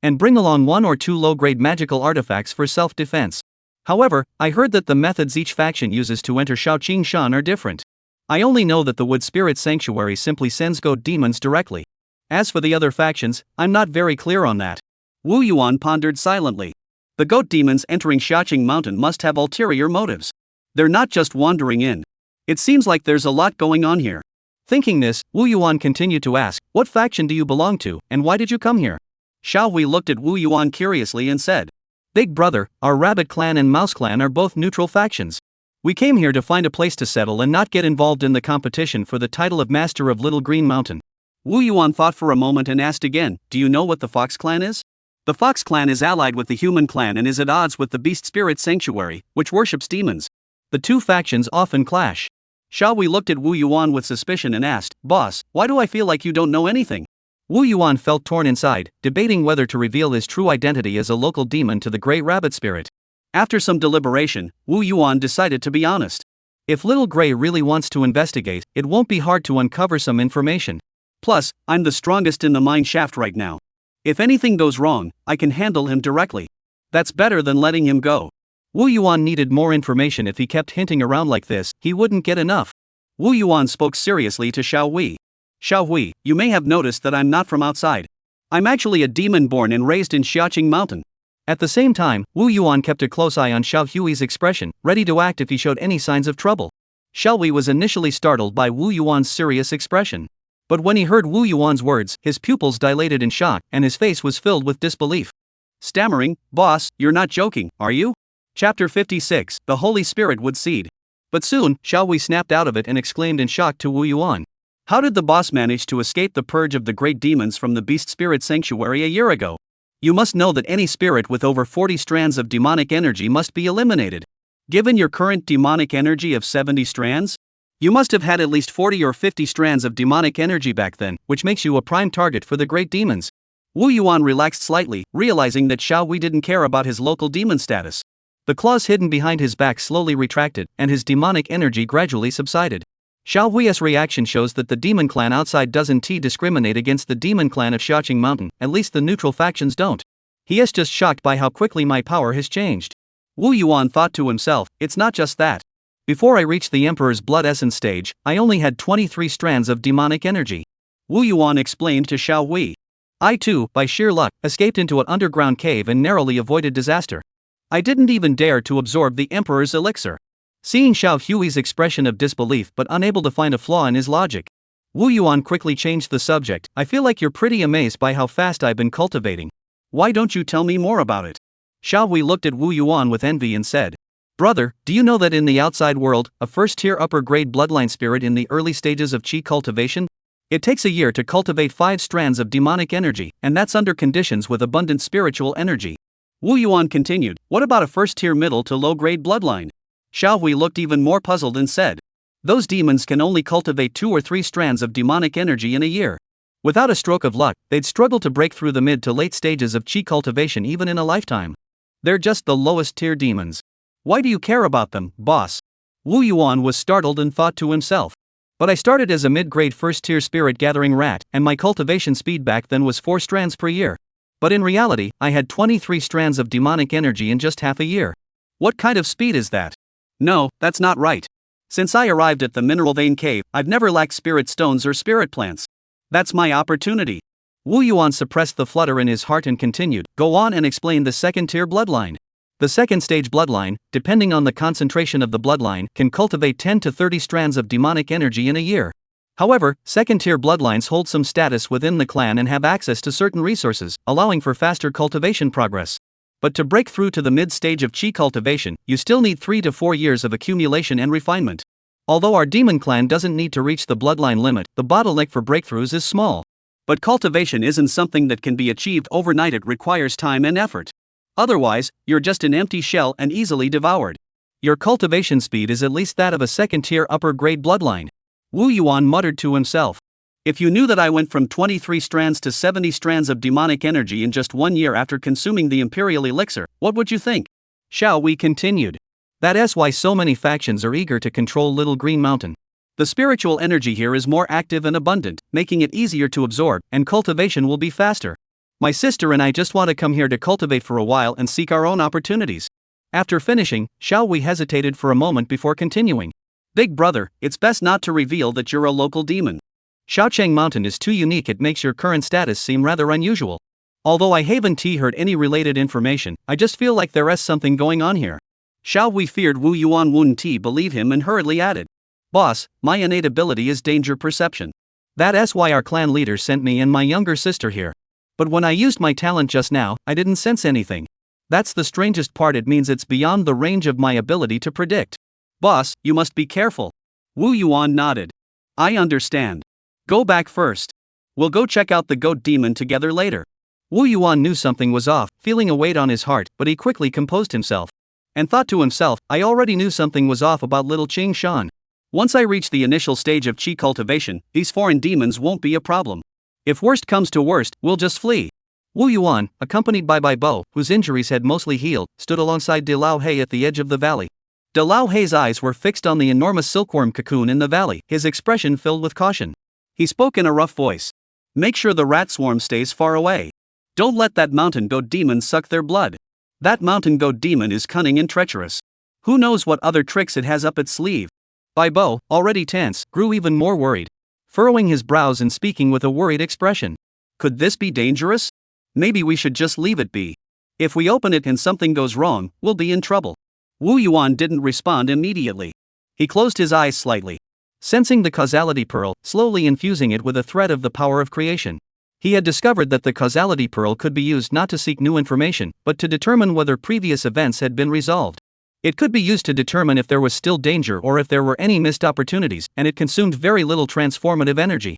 and bring along 1 or 2 low-grade magical artifacts for self-defense. However, I heard that the methods each faction uses to enter Xiaoing Shan are different. I only know that the Wood Spirit Sanctuary simply sends goat demons directly. As for the other factions, I'm not very clear on that." Wu Yuan pondered silently. The goat demons entering Xiaoqing Mountain must have ulterior motives. They're not just wandering in. It seems like there's a lot going on here. Thinking this, Wu Yuan continued to ask, "What faction do you belong to, and why did you come here?" Xiao Hui looked at Wu Yuan curiously and said, "Big brother, our Rabbit Clan and Mouse Clan are both neutral factions. We came here to find a place to settle and not get involved in the competition for the title of Master of Little Green Mountain." Wu Yuan thought for a moment and asked again, "Do you know what the Fox Clan is?" The Fox Clan is allied with the Human Clan and is at odds with the Beast Spirit Sanctuary, which worships demons. The two factions often clash. Xiao Hui looked at Wu Yuan with suspicion and asked, "Boss, why do I feel like you don't know anything?" Wu Yuan felt torn inside, debating whether to reveal his true identity as a local demon to the Grey Rabbit spirit. After some deliberation, Wu Yuan decided to be honest. If Little Gray really wants to investigate, it won't be hard to uncover some information. Plus, I'm the strongest in the mine shaft right now. If anything goes wrong, I can handle him directly. That's better than letting him go. Wu Yuan needed more information. If he kept hinting around like this, he wouldn't get enough. Wu Yuan spoke seriously to Xiao Hui. Xiao Hui, you may have noticed that I'm not from outside. I'm actually a demon born and raised in Xiaoqing Mountain. At the same time, Wu Yuan kept a close eye on Xiao Hui's expression, ready to act if he showed any signs of trouble. Xiao Hui was initially startled by Wu Yuan's serious expression. But when he heard Wu Yuan's words, his pupils dilated in shock, and his face was filled with disbelief. Stammering, "Boss, you're not joking, are you?" Chapter 56, The Holy Spirit Would Seed. But soon, Xiao Hui snapped out of it and exclaimed in shock to Wu Yuan. How did the boss manage to escape the purge of the great demons from the Beast Spirit Sanctuary a year ago? You must know that any spirit with over 40 strands of demonic energy must be eliminated. Given your current demonic energy of 70 strands, you must have had at least 40 or 50 strands of demonic energy back then, which makes you a prime target for the great demons. Wu Yuan relaxed slightly, realizing that Xiao Hui didn't care about his local demon status. The claws hidden behind his back slowly retracted, and his demonic energy gradually subsided. Xiao Hui's reaction shows that the demon clan outside doesn't discriminate against the demon clan of Xiaoqing Mountain, at least the neutral factions don't. He is just shocked by how quickly my power has changed. Wu Yuan thought to himself, it's not just that. Before I reached the Emperor's Blood Essence stage, I only had 23 strands of demonic energy. Wu Yuan explained to Xiao Hui. I too, by sheer luck, escaped into an underground cave and narrowly avoided disaster. I didn't even dare to absorb the Emperor's elixir. Seeing Xiao Hui's expression of disbelief but unable to find a flaw in his logic, Wu Yuan quickly changed the subject. I feel like you're pretty amazed by how fast I've been cultivating. Why don't you tell me more about it? Xiao Hui looked at Wu Yuan with envy and said, Brother, do you know that in the outside world, a first-tier upper-grade bloodline spirit in the early stages of qi cultivation? It takes a year to cultivate 5 strands of demonic energy, and that's under conditions with abundant spiritual energy. Wu Yuan continued, what about a first-tier middle to low-grade bloodline? Xiao Hui looked even more puzzled and said, those demons can only cultivate 2 or 3 strands of demonic energy in a year. Without a stroke of luck, they'd struggle to break through the mid to late stages of qi cultivation even in a lifetime. They're just the lowest-tier demons. Why do you care about them, boss? Wu Yuan was startled and thought to himself. But I started as a mid-grade first-tier spirit-gathering rat, and my cultivation speed back then was 4 strands per year. But in reality, I had 23 strands of demonic energy in just half a year. What kind of speed is that? No, that's not right. Since I arrived at the Mineral Vein Cave, I've never lacked spirit stones or spirit plants. That's my opportunity. Wu Yuan suppressed the flutter in his heart and continued, go on and explain the second-tier bloodline. The second-stage bloodline, depending on the concentration of the bloodline, can cultivate 10 to 30 strands of demonic energy in a year. However, second-tier bloodlines hold some status within the clan and have access to certain resources, allowing for faster cultivation progress. But to break through to the mid-stage of qi cultivation, you still need 3 to 4 years of accumulation and refinement. Although our demon clan doesn't need to reach the bloodline limit, the bottleneck for breakthroughs is small. But cultivation isn't something that can be achieved overnight, it requires time and effort. Otherwise, you're just an empty shell and easily devoured. Your cultivation speed is at least that of a second-tier upper-grade bloodline. Wu Yuan muttered to himself. If you knew that I went from 23 strands to 70 strands of demonic energy in just 1 year after consuming the Imperial Elixir, what would you think? Xiao Hui continued. That's why so many factions are eager to control Little Green Mountain. The spiritual energy here is more active and abundant, making it easier to absorb, and cultivation will be faster. My sister and I just want to come here to cultivate for a while and seek our own opportunities. After finishing, Xiao Hui hesitated for a moment before continuing. Big brother, it's best not to reveal that you're a local demon. Xiaoqing Mountain is too unique, it makes your current status seem rather unusual. Although I haven't heard any related information, I just feel like there is something going on here. Xiao Hui feared Wu Yuan wouldn't believe him and hurriedly added. Boss, my innate ability is danger perception. That's why our clan leader sent me and my younger sister here. But when I used my talent just now, I didn't sense anything. That's the strangest part, it means it's beyond the range of my ability to predict. Boss, you must be careful. Wu Yuan nodded. I understand. Go back first. We'll go check out the goat demon together later. Wu Yuan knew something was off, feeling a weight on his heart, but he quickly composed himself. And thought to himself, I already knew something was off about little Xiaoing Shan. Once I reach the initial stage of qi cultivation, these foreign demons won't be a problem. If worst comes to worst, we'll just flee. Wu Yuan, accompanied by Bai Bo, whose injuries had mostly healed, stood alongside De Lao He at the edge of the valley. De Lao He's eyes were fixed on the enormous silkworm cocoon in the valley, his expression filled with caution. He spoke in a rough voice. Make sure the rat swarm stays far away. Don't let that mountain goat demon suck their blood. That mountain goat demon is cunning and treacherous. Who knows what other tricks it has up its sleeve? Bai Bo, already tense, grew even more worried, furrowing his brows and speaking with a worried expression. Could this be dangerous? Maybe we should just leave it be. If we open it and something goes wrong, we'll be in trouble. Wu Yuan didn't respond immediately. He closed his eyes slightly, sensing the causality pearl, slowly infusing it with a thread of the power of creation. He had discovered that the causality pearl could be used not to seek new information, but to determine whether previous events had been resolved. It could be used to determine if there was still danger or if there were any missed opportunities, and it consumed very little transformative energy.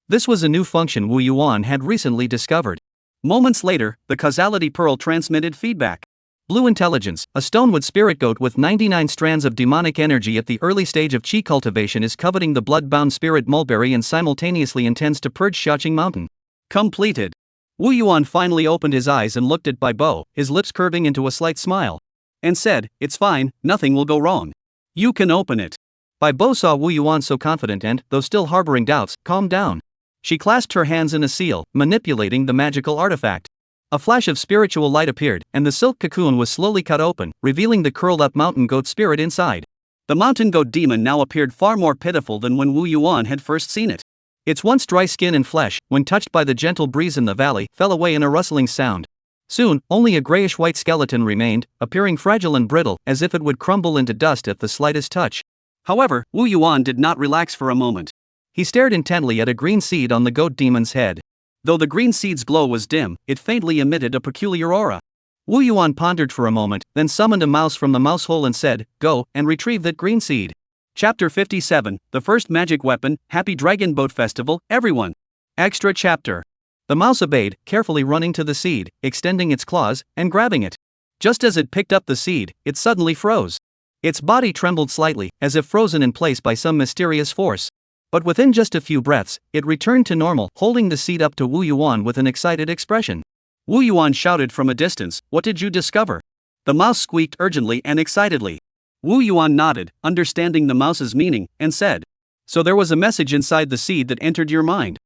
This was a new function Wu Yuan had recently discovered. Moments later, the causality pearl transmitted feedback. Blue intelligence, a stonewood spirit goat with 99 strands of demonic energy at the early stage of chi cultivation is coveting the bloodbound spirit mulberry and simultaneously intends to purge Xiaoing Mountain. Completed. Wu Yuan finally opened his eyes and looked at Bai Bo, his lips curving into a slight smile, and said, "It's fine, nothing will go wrong. You can open it." Bai Bo saw Wu Yuan so confident and, though still harboring doubts, calmed down. She clasped her hands in a seal, manipulating the magical artifact. A flash of spiritual light appeared, and the silk cocoon was slowly cut open, revealing the curled-up mountain goat spirit inside. The mountain goat demon now appeared far more pitiful than when Wu Yuan had first seen it. Its once dry skin and flesh, when touched by the gentle breeze in the valley, fell away in a rustling sound. Soon, only a grayish-white skeleton remained, appearing fragile and brittle, as if it would crumble into dust at the slightest touch. However, Wu Yuan did not relax for a moment. He stared intently at a green seed on the goat demon's head. Though the green seed's glow was dim, it faintly emitted a peculiar aura. Wu Yuan pondered for a moment, then summoned a mouse from the mouse hole and said, "Go, and retrieve that green seed." Chapter 57, The First Magic Weapon, Happy Dragon Boat Festival, everyone. Extra chapter. The mouse obeyed, carefully running to the seed, extending its claws, and grabbing it. Just as it picked up the seed, it suddenly froze. Its body trembled slightly, as if frozen in place by some mysterious force. But within just a few breaths, it returned to normal, holding the seed up to Wu Yuan with an excited expression. Wu Yuan shouted from a distance, "What did you discover?" The mouse squeaked urgently and excitedly. Wu Yuan nodded, understanding the mouse's meaning, and said, "So there was a message inside the seed that entered your mind."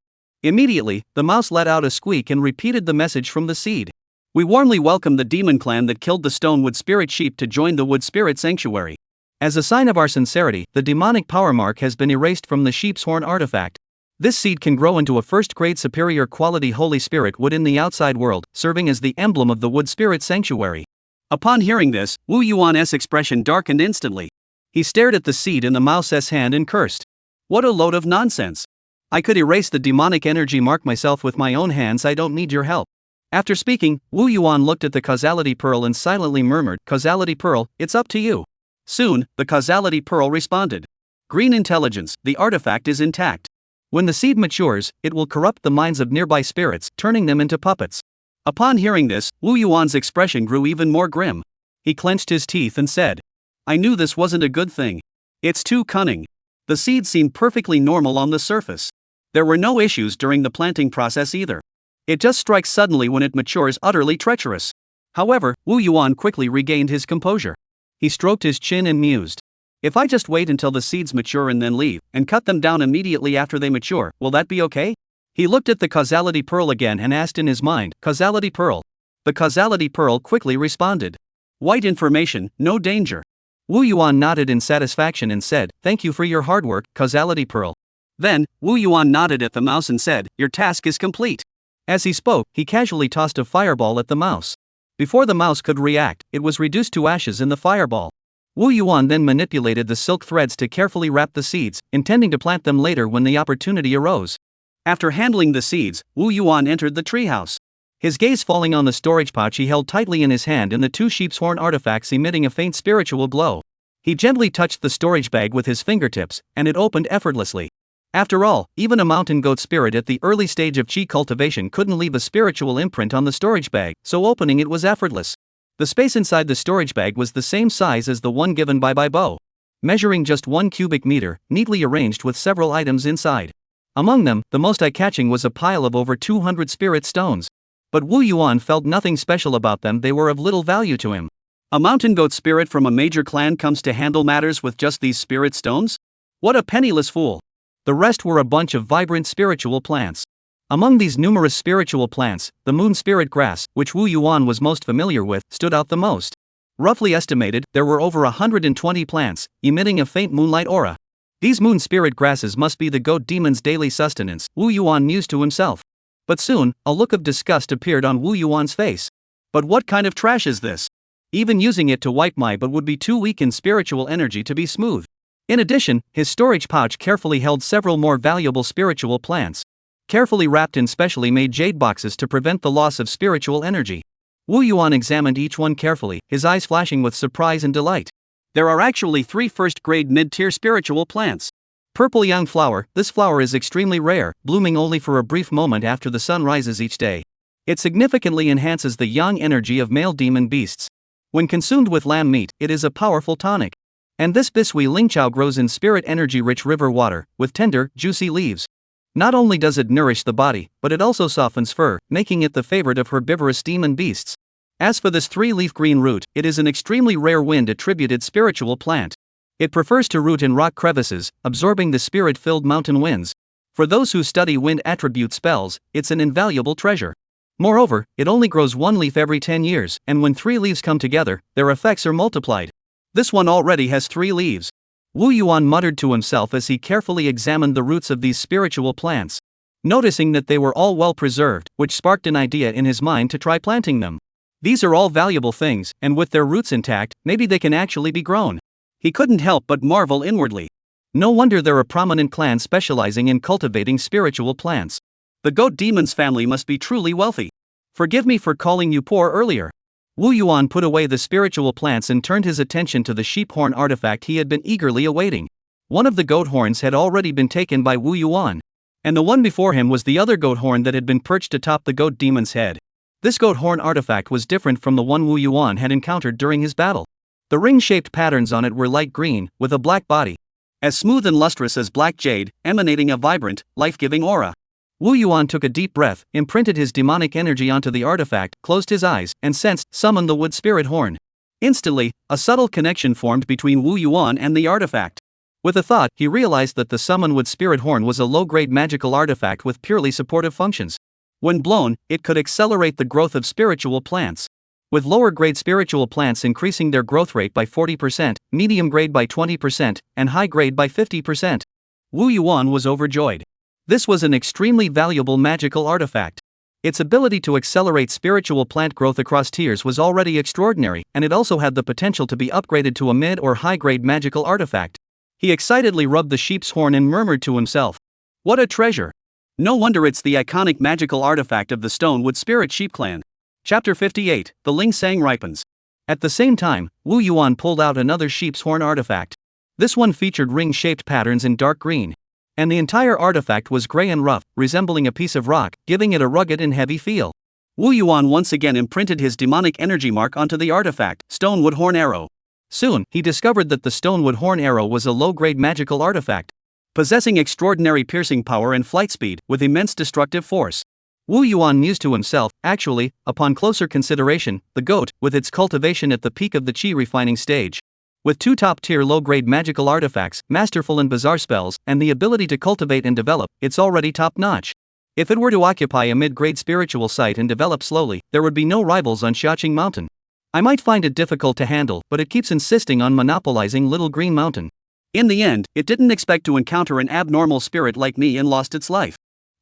Immediately, the mouse let out a squeak and repeated the message from the seed. "We warmly welcome the demon clan that killed the stonewood spirit sheep to join the wood spirit sanctuary. As a sign of our sincerity, the demonic power mark has been erased from the sheep's horn artifact. This seed can grow into a first-grade superior quality Holy Spirit wood in the outside world, serving as the emblem of the wood spirit sanctuary." Upon hearing this, Wu Yuan's expression darkened instantly. He stared at the seed in the mouse's hand and cursed. "What a load of nonsense. I could erase the demonic energy mark myself with my own hands, I don't need your help." After speaking, Wu Yuan looked at the causality pearl and silently murmured, "Causality pearl, it's up to you." Soon, the causality pearl responded. "Green intelligence, the artifact is intact. When the seed matures, it will corrupt the minds of nearby spirits, turning them into puppets." Upon hearing this, Wu Yuan's expression grew even more grim. He clenched his teeth and said, "I knew this wasn't a good thing. It's too cunning." The seed seemed perfectly normal on the surface. There were no issues during the planting process either. It just strikes suddenly when it matures, utterly treacherous. However, Wu Yuan quickly regained his composure. He stroked his chin and mused. "If I just wait until the seeds mature and then leave, and cut them down immediately after they mature, will that be okay?" He looked at the causality pearl again and asked in his mind, "Causality pearl?" The causality pearl quickly responded, "White information, no danger." Wu Yuan nodded in satisfaction and said, "Thank you for your hard work, causality pearl." Then, Wu Yuan nodded at the mouse and said, "Your task is complete." As he spoke, he casually tossed a fireball at the mouse. Before the mouse could react, it was reduced to ashes in the fireball. Wu Yuan then manipulated the silk threads to carefully wrap the seeds, intending to plant them later when the opportunity arose. After handling the seeds, Wu Yuan entered the treehouse. His gaze falling on the storage pouch he held tightly in his hand and the two sheep's horn artifacts emitting a faint spiritual glow. He gently touched the storage bag with his fingertips, and it opened effortlessly. After all, even a mountain goat spirit at the early stage of chi cultivation couldn't leave a spiritual imprint on the storage bag, so opening it was effortless. The space inside the storage bag was the same size as the one given by Bai Bo, measuring just 1 cubic meter, neatly arranged with several items inside. Among them, the most eye-catching was a pile of over 200 spirit stones. But Wu Yuan felt nothing special about them, they were of little value to him. A mountain goat spirit from a major clan comes to handle matters with just these spirit stones? What a penniless fool! The rest were a bunch of vibrant spiritual plants. Among these numerous spiritual plants, the moon spirit grass, which Wu Yuan was most familiar with, stood out the most. Roughly estimated, there were over 120 plants, emitting a faint moonlight aura. These moon spirit grasses must be the goat demon's daily sustenance, Wu Yuan mused to himself. But soon, a look of disgust appeared on Wu Yuan's face. But what kind of trash is this? Even using it to wipe my butt would be too weak in spiritual energy to be smooth. In addition, his storage pouch carefully held several more valuable spiritual plants, carefully wrapped in specially made jade boxes to prevent the loss of spiritual energy. Wu Yuan examined each one carefully, his eyes flashing with surprise and delight. There are actually 3 first-grade mid-tier spiritual plants. Purple yang flower, this flower is extremely rare, blooming only for a brief moment after the sun rises each day. It significantly enhances the yang energy of male demon beasts. When consumed with lamb meat, it is a powerful tonic. And this Bisui Lingqiao grows in spirit energy-rich river water, with tender, juicy leaves. Not only does it nourish the body, but it also softens fur, making it the favorite of herbivorous demon beasts. As for this 3-leaf green root, it is an extremely rare wind-attributed spiritual plant. It prefers to root in rock crevices, absorbing the spirit-filled mountain winds. For those who study wind attribute spells, it's an invaluable treasure. Moreover, it only grows 1 leaf every 10 years, and when 3 leaves come together, their effects are multiplied. This one already has 3 leaves. Wu Yuan muttered to himself as he carefully examined the roots of these spiritual plants, noticing that they were all well preserved, which sparked an idea in his mind to try planting them. These are all valuable things, and with their roots intact, maybe they can actually be grown. He couldn't help but marvel inwardly. No wonder there are prominent clans specializing in cultivating spiritual plants. The goat demon's family must be truly wealthy. Forgive me for calling you poor earlier. Wu Yuan put away the spiritual plants and turned his attention to the sheep horn artifact he had been eagerly awaiting. One of the goat horns had already been taken by Wu Yuan, and the one before him was the other goat horn that had been perched atop the goat demon's head. This goat horn artifact was different from the one Wu Yuan had encountered during his battle. The ring-shaped patterns on it were light green, with a black body, as smooth and lustrous as black jade, emanating a vibrant, life-giving aura. Wu Yuan took a deep breath, imprinted his demonic energy onto the artifact, closed his eyes, and summoned the wood spirit horn. Instantly, a subtle connection formed between Wu Yuan and the artifact. With a thought, he realized that the summoned wood spirit horn was a low-grade magical artifact with purely supportive functions. When blown, it could accelerate the growth of spiritual plants, with lower-grade spiritual plants increasing their growth rate by 40%, medium-grade by 20%, and high-grade by 50%. Wu Yuan was overjoyed. This was an extremely valuable magical artifact. Its ability to accelerate spiritual plant growth across tiers was already extraordinary, and it also had the potential to be upgraded to a mid- or high-grade magical artifact. He excitedly rubbed the sheep's horn and murmured to himself, "What a treasure! No wonder it's the iconic magical artifact of the Stonewood Spirit Sheep Clan." Chapter 58, The Ling Sang Ripens. At the same time, Wu Yuan pulled out another sheep's horn artifact. This one featured ring-shaped patterns in dark green, and the entire artifact was gray and rough, resembling a piece of rock, giving it a rugged and heavy feel. Wu Yuan once again imprinted his demonic energy mark onto the artifact, Stonewood Horn Arrow. Soon, he discovered that the Stonewood Horn Arrow was a low-grade magical artifact, possessing extraordinary piercing power and flight speed, with immense destructive force. Wu Yuan mused to himself, actually, upon closer consideration, the goat, with its cultivation at the peak of the chi refining stage, with 2 top-tier low-grade magical artifacts, masterful and bizarre spells, and the ability to cultivate and develop, it's already top-notch. If it were to occupy a mid-grade spiritual site and develop slowly, there would be no rivals on Xiaoing Mountain. I might find it difficult to handle, but it keeps insisting on monopolizing Little Green Mountain. In the end, it didn't expect to encounter an abnormal spirit like me and lost its life.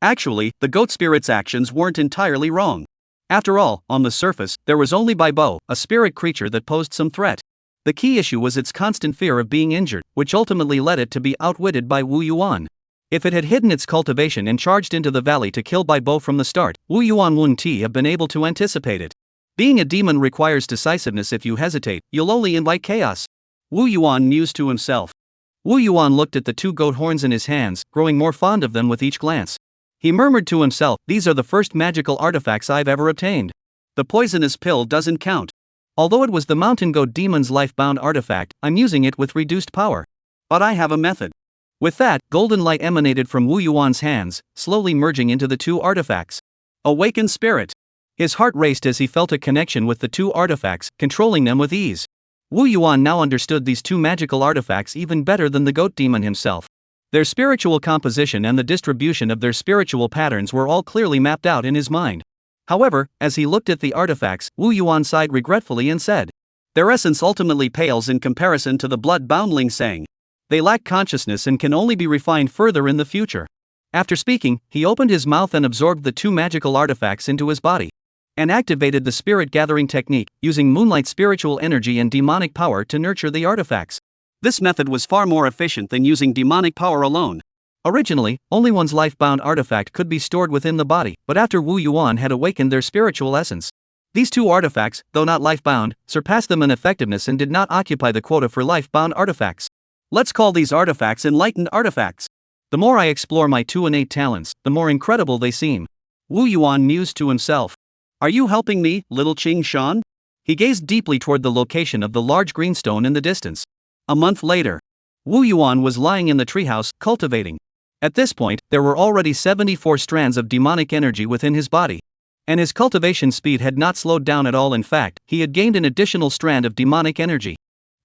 Actually, the goat spirit's actions weren't entirely wrong. After all, on the surface, there was only Baibo, a spirit creature that posed some threat. The key issue was its constant fear of being injured, which ultimately led it to be outwitted by Wu Yuan. If it had hidden its cultivation and charged into the valley to kill Baibo from the start, Wu Yuan wouldn't have been able to anticipate it. Being a demon requires decisiveness. If you hesitate, you'll only invite chaos. Wu Yuan mused to himself. Wu Yuan looked at the 2 goat horns in his hands, growing more fond of them with each glance. He murmured to himself, "These are the first magical artifacts I've ever obtained. The poisonous pill doesn't count. Although it was the mountain goat demon's life-bound artifact, I'm using it with reduced power. But I have a method." With that, golden light emanated from Wu Yuan's hands, slowly merging into the 2 artifacts. Awakened Spirit. His heart raced as he felt a connection with the two artifacts, controlling them with ease. Wu Yuan now understood these two magical artifacts even better than the goat demon himself. Their spiritual composition and the distribution of their spiritual patterns were all clearly mapped out in his mind. However, as he looked at the artifacts, Wu Yuan sighed regretfully and said, "Their essence ultimately pales in comparison to the bloodbound Lingsang. They lack consciousness and can only be refined further in the future." After speaking, he opened his mouth and absorbed the two magical artifacts into his body, and activated the spirit gathering technique, using moonlight spiritual energy and demonic power to nurture the artifacts. This method was far more efficient than using demonic power alone. Originally, only one's life-bound artifact could be stored within the body, but after Wu Yuan had awakened their spiritual essence, these two artifacts, though not life-bound, surpassed them in effectiveness and did not occupy the quota for life-bound artifacts. Let's call these artifacts enlightened artifacts. The more I explore my two innate talents, the more incredible they seem. Wu Yuan mused to himself. "Are you helping me, little Xiaoing Shan?" He gazed deeply toward the location of the large green stone in the distance. A month later, Wu Yuan was lying in the treehouse, cultivating. At this point, there were already 74 strands of demonic energy within his body. And his cultivation speed had not slowed down at all. In fact, he had gained an additional strand of demonic energy.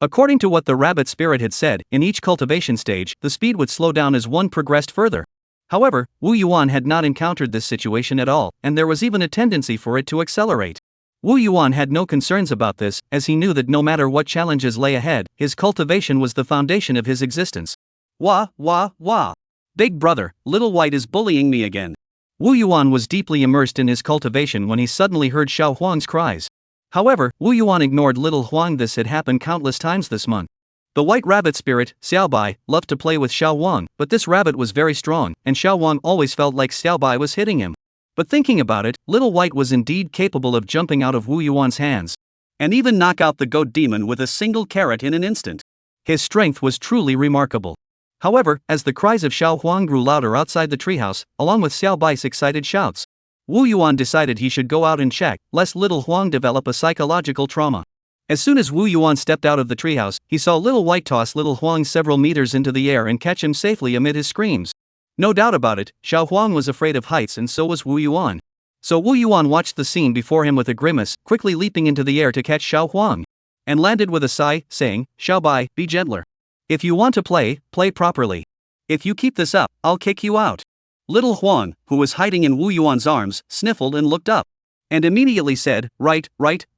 According to what the rabbit spirit had said, in each cultivation stage, the speed would slow down as one progressed further. However, Wu Yuan had not encountered this situation at all, and there was even a tendency for it to accelerate. Wu Yuan had no concerns about this, as he knew that no matter what challenges lay ahead, his cultivation was the foundation of his existence. Wah, wah, wah. Big brother, little white is bullying me again. Wu Yuan was deeply immersed in his cultivation when he suddenly heard Xiao Huang's cries. However, Wu Yuan ignored little Huang. This had happened countless times this month. The white rabbit spirit, Xiaobai, loved to play with Xiao Huang, but this rabbit was very strong, and Xiao Huang always felt like Xiaobai was hitting him. But thinking about it, little white was indeed capable of jumping out of Wu Yuan's hands, and even knock out the goat demon with a single carrot in an instant. His strength was truly remarkable. However, as the cries of Xiao Huang grew louder outside the treehouse, along with Xiaobai's excited shouts, Wu Yuan decided he should go out and check, lest little Huang develop a psychological trauma. As soon as Wu Yuan stepped out of the treehouse, he saw little white toss little Huang several meters into the air and catch him safely amid his screams. No doubt about it, Xiao Huang was afraid of heights, and so was Wu Yuan. So Wu Yuan watched the scene before him with a grimace, quickly leaping into the air to catch Xiao Huang, and landed with a sigh, saying, "Xiaobai, be gentler. If you want to play, play properly. If you keep this up, I'll kick you out." Little Huang, who was hiding in Wu Yuan's arms, sniffled and looked up, and immediately said, Right,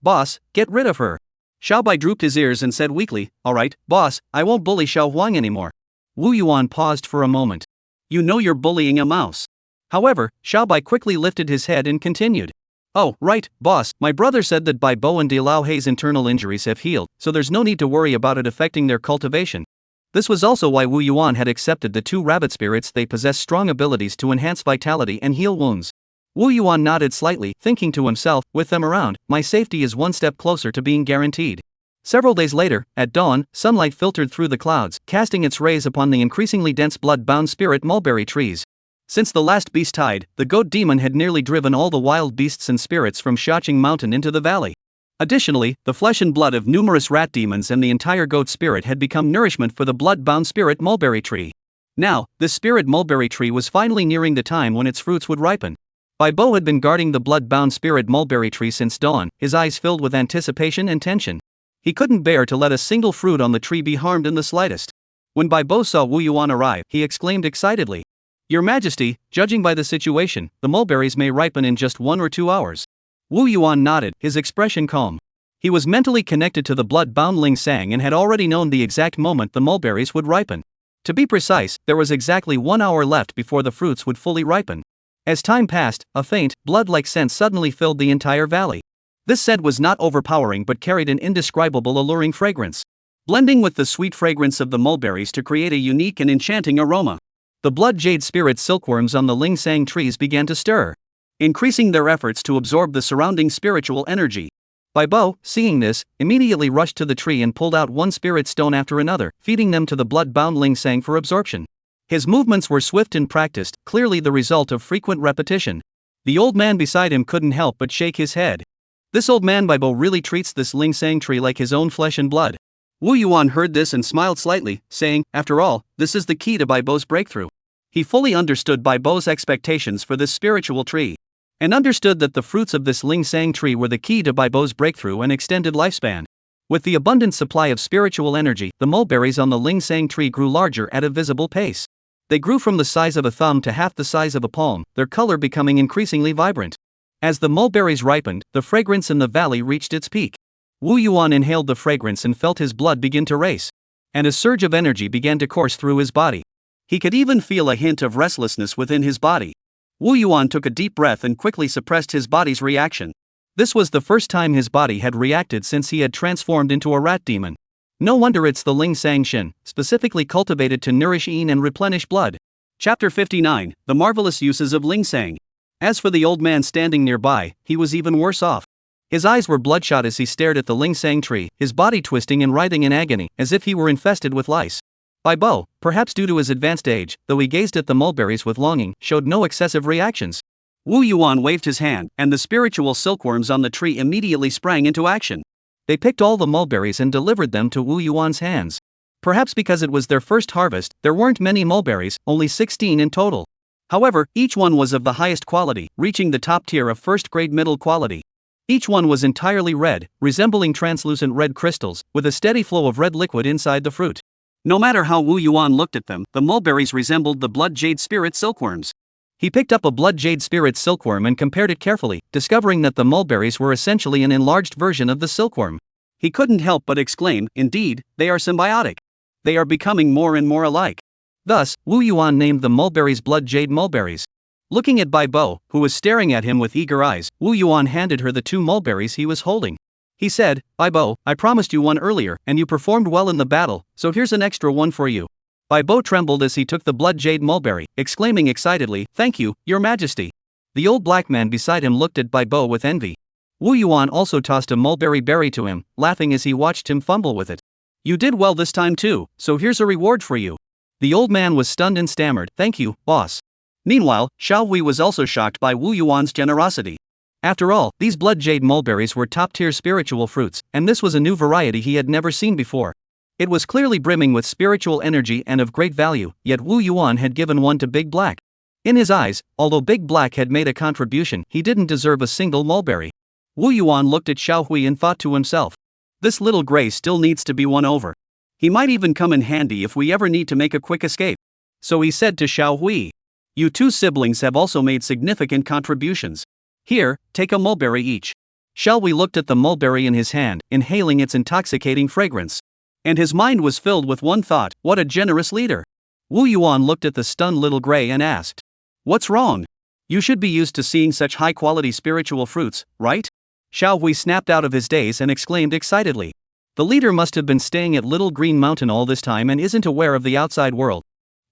boss, get rid of her." Xiaobai drooped his ears and said weakly, "Alright, boss, I won't bully Xiao Huang anymore." Wu Yuan paused for a moment. "You know you're bullying a mouse." However, Xiaobai quickly lifted his head and continued. "Oh, right, boss, my brother said that Bai Bo and De Lao Hei's internal injuries have healed, so there's no need to worry about it affecting their cultivation." This was also why Wu Yuan had accepted the two rabbit spirits. They possess strong abilities to enhance vitality and heal wounds. Wu Yuan nodded slightly, thinking to himself, with them around, my safety is one step closer to being guaranteed. Several days later, at dawn, sunlight filtered through the clouds, casting its rays upon the increasingly dense blood-bound spirit mulberry trees. Since the last beast tide, the goat demon had nearly driven all the wild beasts and spirits from Shaching Mountain into the valley. Additionally, the flesh and blood of numerous rat demons and the entire goat spirit had become nourishment for the blood-bound spirit mulberry tree. Now, this spirit mulberry tree was finally nearing the time when its fruits would ripen. Bai Bo had been guarding the blood-bound spirit mulberry tree since dawn, his eyes filled with anticipation and tension. He couldn't bear to let a single fruit on the tree be harmed in the slightest. When Bai Bo saw Wu Yuan arrive, he exclaimed excitedly, "Your Majesty, judging by the situation, the mulberries may ripen in just 1 or 2 hours." Wu Yuan nodded, his expression calm. He was mentally connected to the blood-bound Lingsang and had already known the exact moment the mulberries would ripen. To be precise, there was exactly 1 hour left before the fruits would fully ripen. As time passed, a faint, blood-like scent suddenly filled the entire valley. This scent was not overpowering but carried an indescribable alluring fragrance, blending with the sweet fragrance of the mulberries to create a unique and enchanting aroma. The blood jade spirit silkworms on the Lingsang trees began to stir, increasing their efforts to absorb the surrounding spiritual energy. Bai Bo, seeing this, immediately rushed to the tree and pulled out one spirit stone after another, feeding them to the blood-bound Lingsang for absorption. His movements were swift and practiced, clearly the result of frequent repetition. The old man beside him couldn't help but shake his head. This old man Bai Bo really treats this Lingsang tree like his own flesh and blood. Wu Yuan heard this and smiled slightly, saying, after all, this is the key to Bai Bo's breakthrough. He fully understood Bai Bo's expectations for this spiritual tree. and understood that the fruits of this Ling Sang tree were the key to Baibo's breakthrough and extended lifespan. With the abundant supply of spiritual energy, the mulberries on the Ling Sang tree grew larger at a visible pace. They grew from the size of a thumb to half the size of a palm, their color becoming increasingly vibrant. As the mulberries ripened, the fragrance in the valley reached its peak. Wu Yuan inhaled the fragrance and felt his blood begin to race. And a surge of energy began to course through his body. He could even feel a hint of restlessness within his body. Wu Yuan took a deep breath and quickly suppressed his body's reaction. This was the first time his body had reacted since he had transformed into a rat demon. No wonder it's the Ling Sang Shan, specifically cultivated to nourish Yin and replenish blood. Chapter 59, The Marvelous Uses of Ling Sang. As for the old man standing nearby, he was even worse off. His eyes were bloodshot as he stared at the Ling Sang tree, his body twisting and writhing in agony, as if he were infested with lice. Baibo, perhaps due to his advanced age, though he gazed at the mulberries with longing, showed no excessive reactions. Wu Yuan waved his hand, and the spiritual silkworms on the tree immediately sprang into action. They picked all the mulberries and delivered them to Wu Yuan's hands. Perhaps because it was their first harvest, there weren't many mulberries, only 16 in total. However, each one was of the highest quality, reaching the top tier of first-grade middle quality. Each one was entirely red, resembling translucent red crystals, with a steady flow of red liquid inside the fruit. No matter how Wu Yuan looked at them, the mulberries resembled the blood jade spirit silkworms. He picked up a blood jade spirit silkworm and compared it carefully, discovering that the mulberries were essentially an enlarged version of the silkworm. He couldn't help but exclaim, indeed, they are symbiotic. They are becoming more and more alike. Thus, Wu Yuan named the mulberries blood jade mulberries. Looking at Baibo, who was staring at him with eager eyes, Wu Yuan handed her the 2 mulberries he was holding. He said, Baibo, I promised you one earlier, and you performed well in the battle, so here's an extra one for you. Baibo trembled as he took the blood jade mulberry, exclaiming excitedly, Thank you, your majesty. The old black man beside him looked at Baibo with envy. Wu Yuan also tossed a mulberry berry to him, laughing as he watched him fumble with it. You did well this time too, so here's a reward for you. The old man was stunned and stammered, Thank you, boss. Meanwhile, Xiao Hui was also shocked by Wu Yuan's generosity. After all, these blood jade mulberries were top-tier spiritual fruits, and this was a new variety he had never seen before. It was clearly brimming with spiritual energy and of great value, yet Wu Yuan had given one to Big Black. In his eyes, although Big Black had made a contribution, he didn't deserve a single mulberry. Wu Yuan looked at Xiao Hui and thought to himself, This little gray still needs to be won over. He might even come in handy if we ever need to make a quick escape. So he said to Xiao Hui, You 2 siblings have also made significant contributions. Here, take a mulberry each. Xiao Hui looked at the mulberry in his hand, inhaling its intoxicating fragrance. And his mind was filled with one thought, what a generous leader. Wu Yuan looked at the stunned little gray and asked, What's wrong? You should be used to seeing such high-quality spiritual fruits, right? Xiao Hui snapped out of his daze and exclaimed excitedly. The leader must have been staying at Little Green Mountain all this time and isn't aware of the outside world.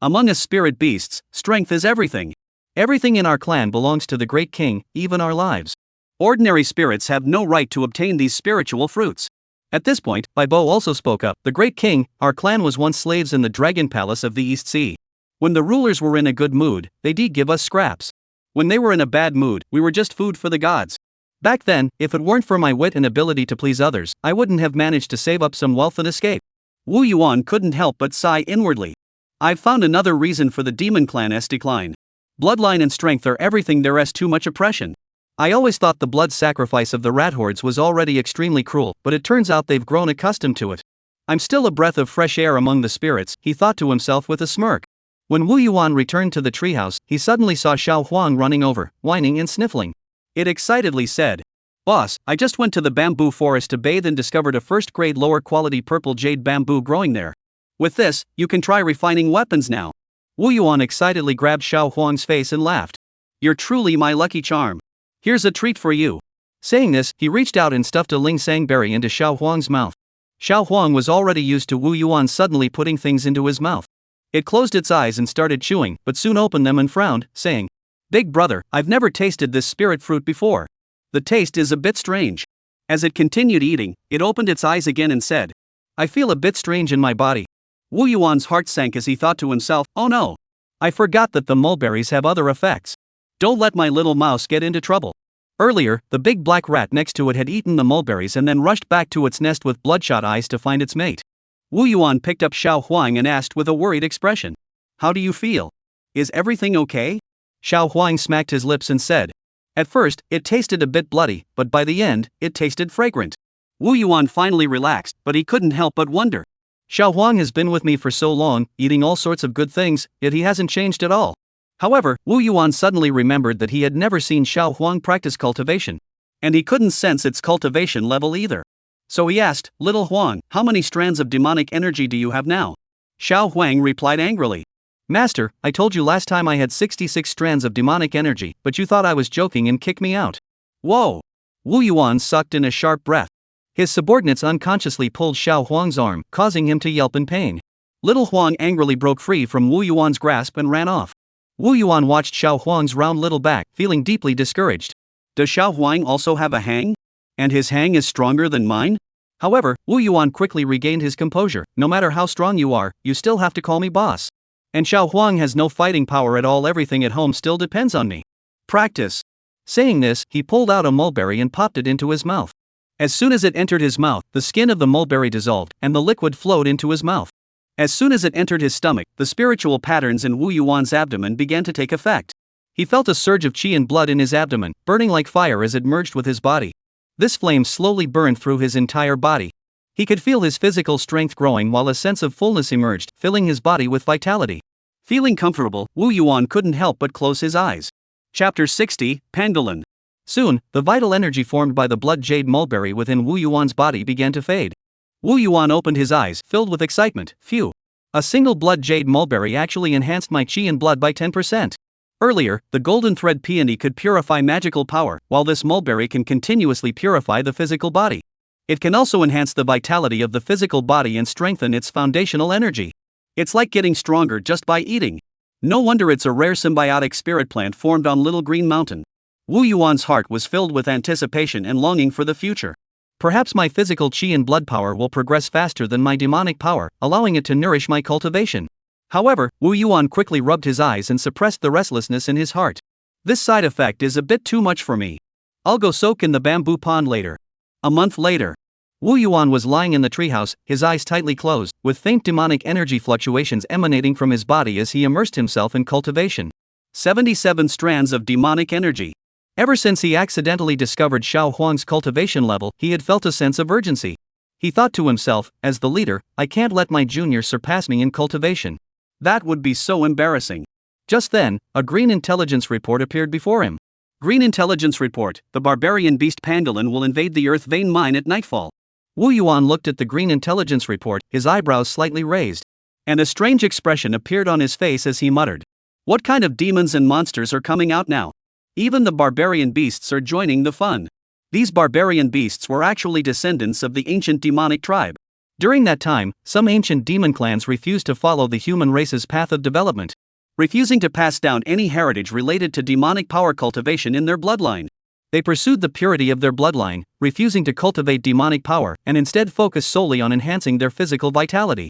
Among us spirit beasts, strength is everything. Everything in our clan belongs to the great king, even our lives. Ordinary spirits have no right to obtain these spiritual fruits. At this point, Baibo also spoke up, The great king, our clan was once slaves in the dragon palace of the East Sea. When the rulers were in a good mood, they did give us scraps. When they were in a bad mood, we were just food for the gods. Back then, if it weren't for my wit and ability to please others, I wouldn't have managed to save up some wealth and escape. Wu Yuan couldn't help but sigh inwardly. I've found another reason for the demon clan's decline. Bloodline and strength are everything, there's too much oppression. I always thought the blood sacrifice of the rat hordes was already extremely cruel, but it turns out they've grown accustomed to it. I'm still a breath of fresh air among the spirits, he thought to himself with a smirk. When Wu Yuan returned to the treehouse, he suddenly saw Xiao Huang running over, whining and sniffling. It excitedly said, Boss, I just went to the bamboo forest to bathe and discovered a first-grade lower-quality purple jade bamboo growing there. With this, you can try refining weapons now. Wu Yuan excitedly grabbed Xiao Huang's face and laughed. You're truly my lucky charm. Here's a treat for you. Saying this, he reached out and stuffed a Ling Sang berry into Xiao Huang's mouth. Xiao Huang was already used to Wu Yuan suddenly putting things into his mouth. It closed its eyes and started chewing, but soon opened them and frowned, saying, Big brother, I've never tasted this spirit fruit before. The taste is a bit strange. As it continued eating, it opened its eyes again and said, I feel a bit strange in my body. Wu Yuan's heart sank as he thought to himself, Oh no! I forgot that the mulberries have other effects. Don't let my little mouse get into trouble. Earlier, the big black rat next to it had eaten the mulberries and then rushed back to its nest with bloodshot eyes to find its mate. Wu Yuan picked up Xiao Huang and asked with a worried expression, How do you feel? Is everything okay? Xiao Huang smacked his lips and said, At first, it tasted a bit bloody, but by the end, it tasted fragrant. Wu Yuan finally relaxed, but he couldn't help but wonder. Xiao Huang has been with me for so long, eating all sorts of good things, yet he hasn't changed at all. However, Wu Yuan suddenly remembered that he had never seen Xiao Huang practice cultivation. And he couldn't sense its cultivation level either. So he asked, "Little Huang, how many strands of demonic energy do you have now?" Xiao Huang replied angrily. "Master, I told you last time I had 66 strands of demonic energy, but you thought I was joking and kicked me out." Whoa! Wu Yuan sucked in a sharp breath. His subordinates unconsciously pulled Xiao Huang's arm, causing him to yelp in pain. Little Huang angrily broke free from Wu Yuan's grasp and ran off. Wu Yuan watched Xiao Huang's round little back, feeling deeply discouraged. Does Xiao Huang also have a hang? And his hang is stronger than mine? However, Wu Yuan quickly regained his composure. No matter how strong you are, you still have to call me boss. And Xiao Huang has no fighting power at all. Everything at home still depends on me. Practice. Saying this, he pulled out a mulberry and popped it into his mouth. As soon as it entered his mouth, the skin of the mulberry dissolved, and the liquid flowed into his mouth. As soon as it entered his stomach, the spiritual patterns in Wu Yuan's abdomen began to take effect. He felt a surge of qi and blood in his abdomen, burning like fire as it merged with his body. This flame slowly burned through his entire body. He could feel his physical strength growing while a sense of fullness emerged, filling his body with vitality. Feeling comfortable, Wu Yuan couldn't help but close his eyes. Chapter 60, Pangolin. Soon, the vital energy formed by the blood jade mulberry within Wu Yuan's body began to fade. Wu Yuan opened his eyes, filled with excitement. Phew! A single blood jade mulberry actually enhanced my qi and blood by 10%. Earlier, the golden thread peony could purify magical power, while this mulberry can continuously purify the physical body. It can also enhance the vitality of the physical body and strengthen its foundational energy. It's like getting stronger just by eating. No wonder it's a rare symbiotic spirit plant formed on Little Green Mountain. Wu Yuan's heart was filled with anticipation and longing for the future. Perhaps my physical qi and blood power will progress faster than my demonic power, allowing it to nourish my cultivation. However, Wu Yuan quickly rubbed his eyes and suppressed the restlessness in his heart. This side effect is a bit too much for me. I'll go soak in the bamboo pond later. A month later, Wu Yuan was lying in the treehouse, his eyes tightly closed, with faint demonic energy fluctuations emanating from his body as he immersed himself in cultivation. 77 strands of demonic energy. Ever since he accidentally discovered Xiao Huang's cultivation level, he had felt a sense of urgency. He thought to himself, as the leader, I can't let my juniors surpass me in cultivation. That would be so embarrassing. Just then, a green intelligence report appeared before him. Green intelligence report, the barbarian beast pangolin will invade the earth vein mine at nightfall. Wu Yuan looked at the green intelligence report, his eyebrows slightly raised. And a strange expression appeared on his face as he muttered. What kind of demons and monsters are coming out now? Even the barbarian beasts are joining the fun. These barbarian beasts were actually descendants of the ancient demonic tribe. During that time, some ancient demon clans refused to follow the human race's path of development, refusing to pass down any heritage related to demonic power cultivation in their bloodline. They pursued the purity of their bloodline, refusing to cultivate demonic power, and instead focused solely on enhancing their physical vitality.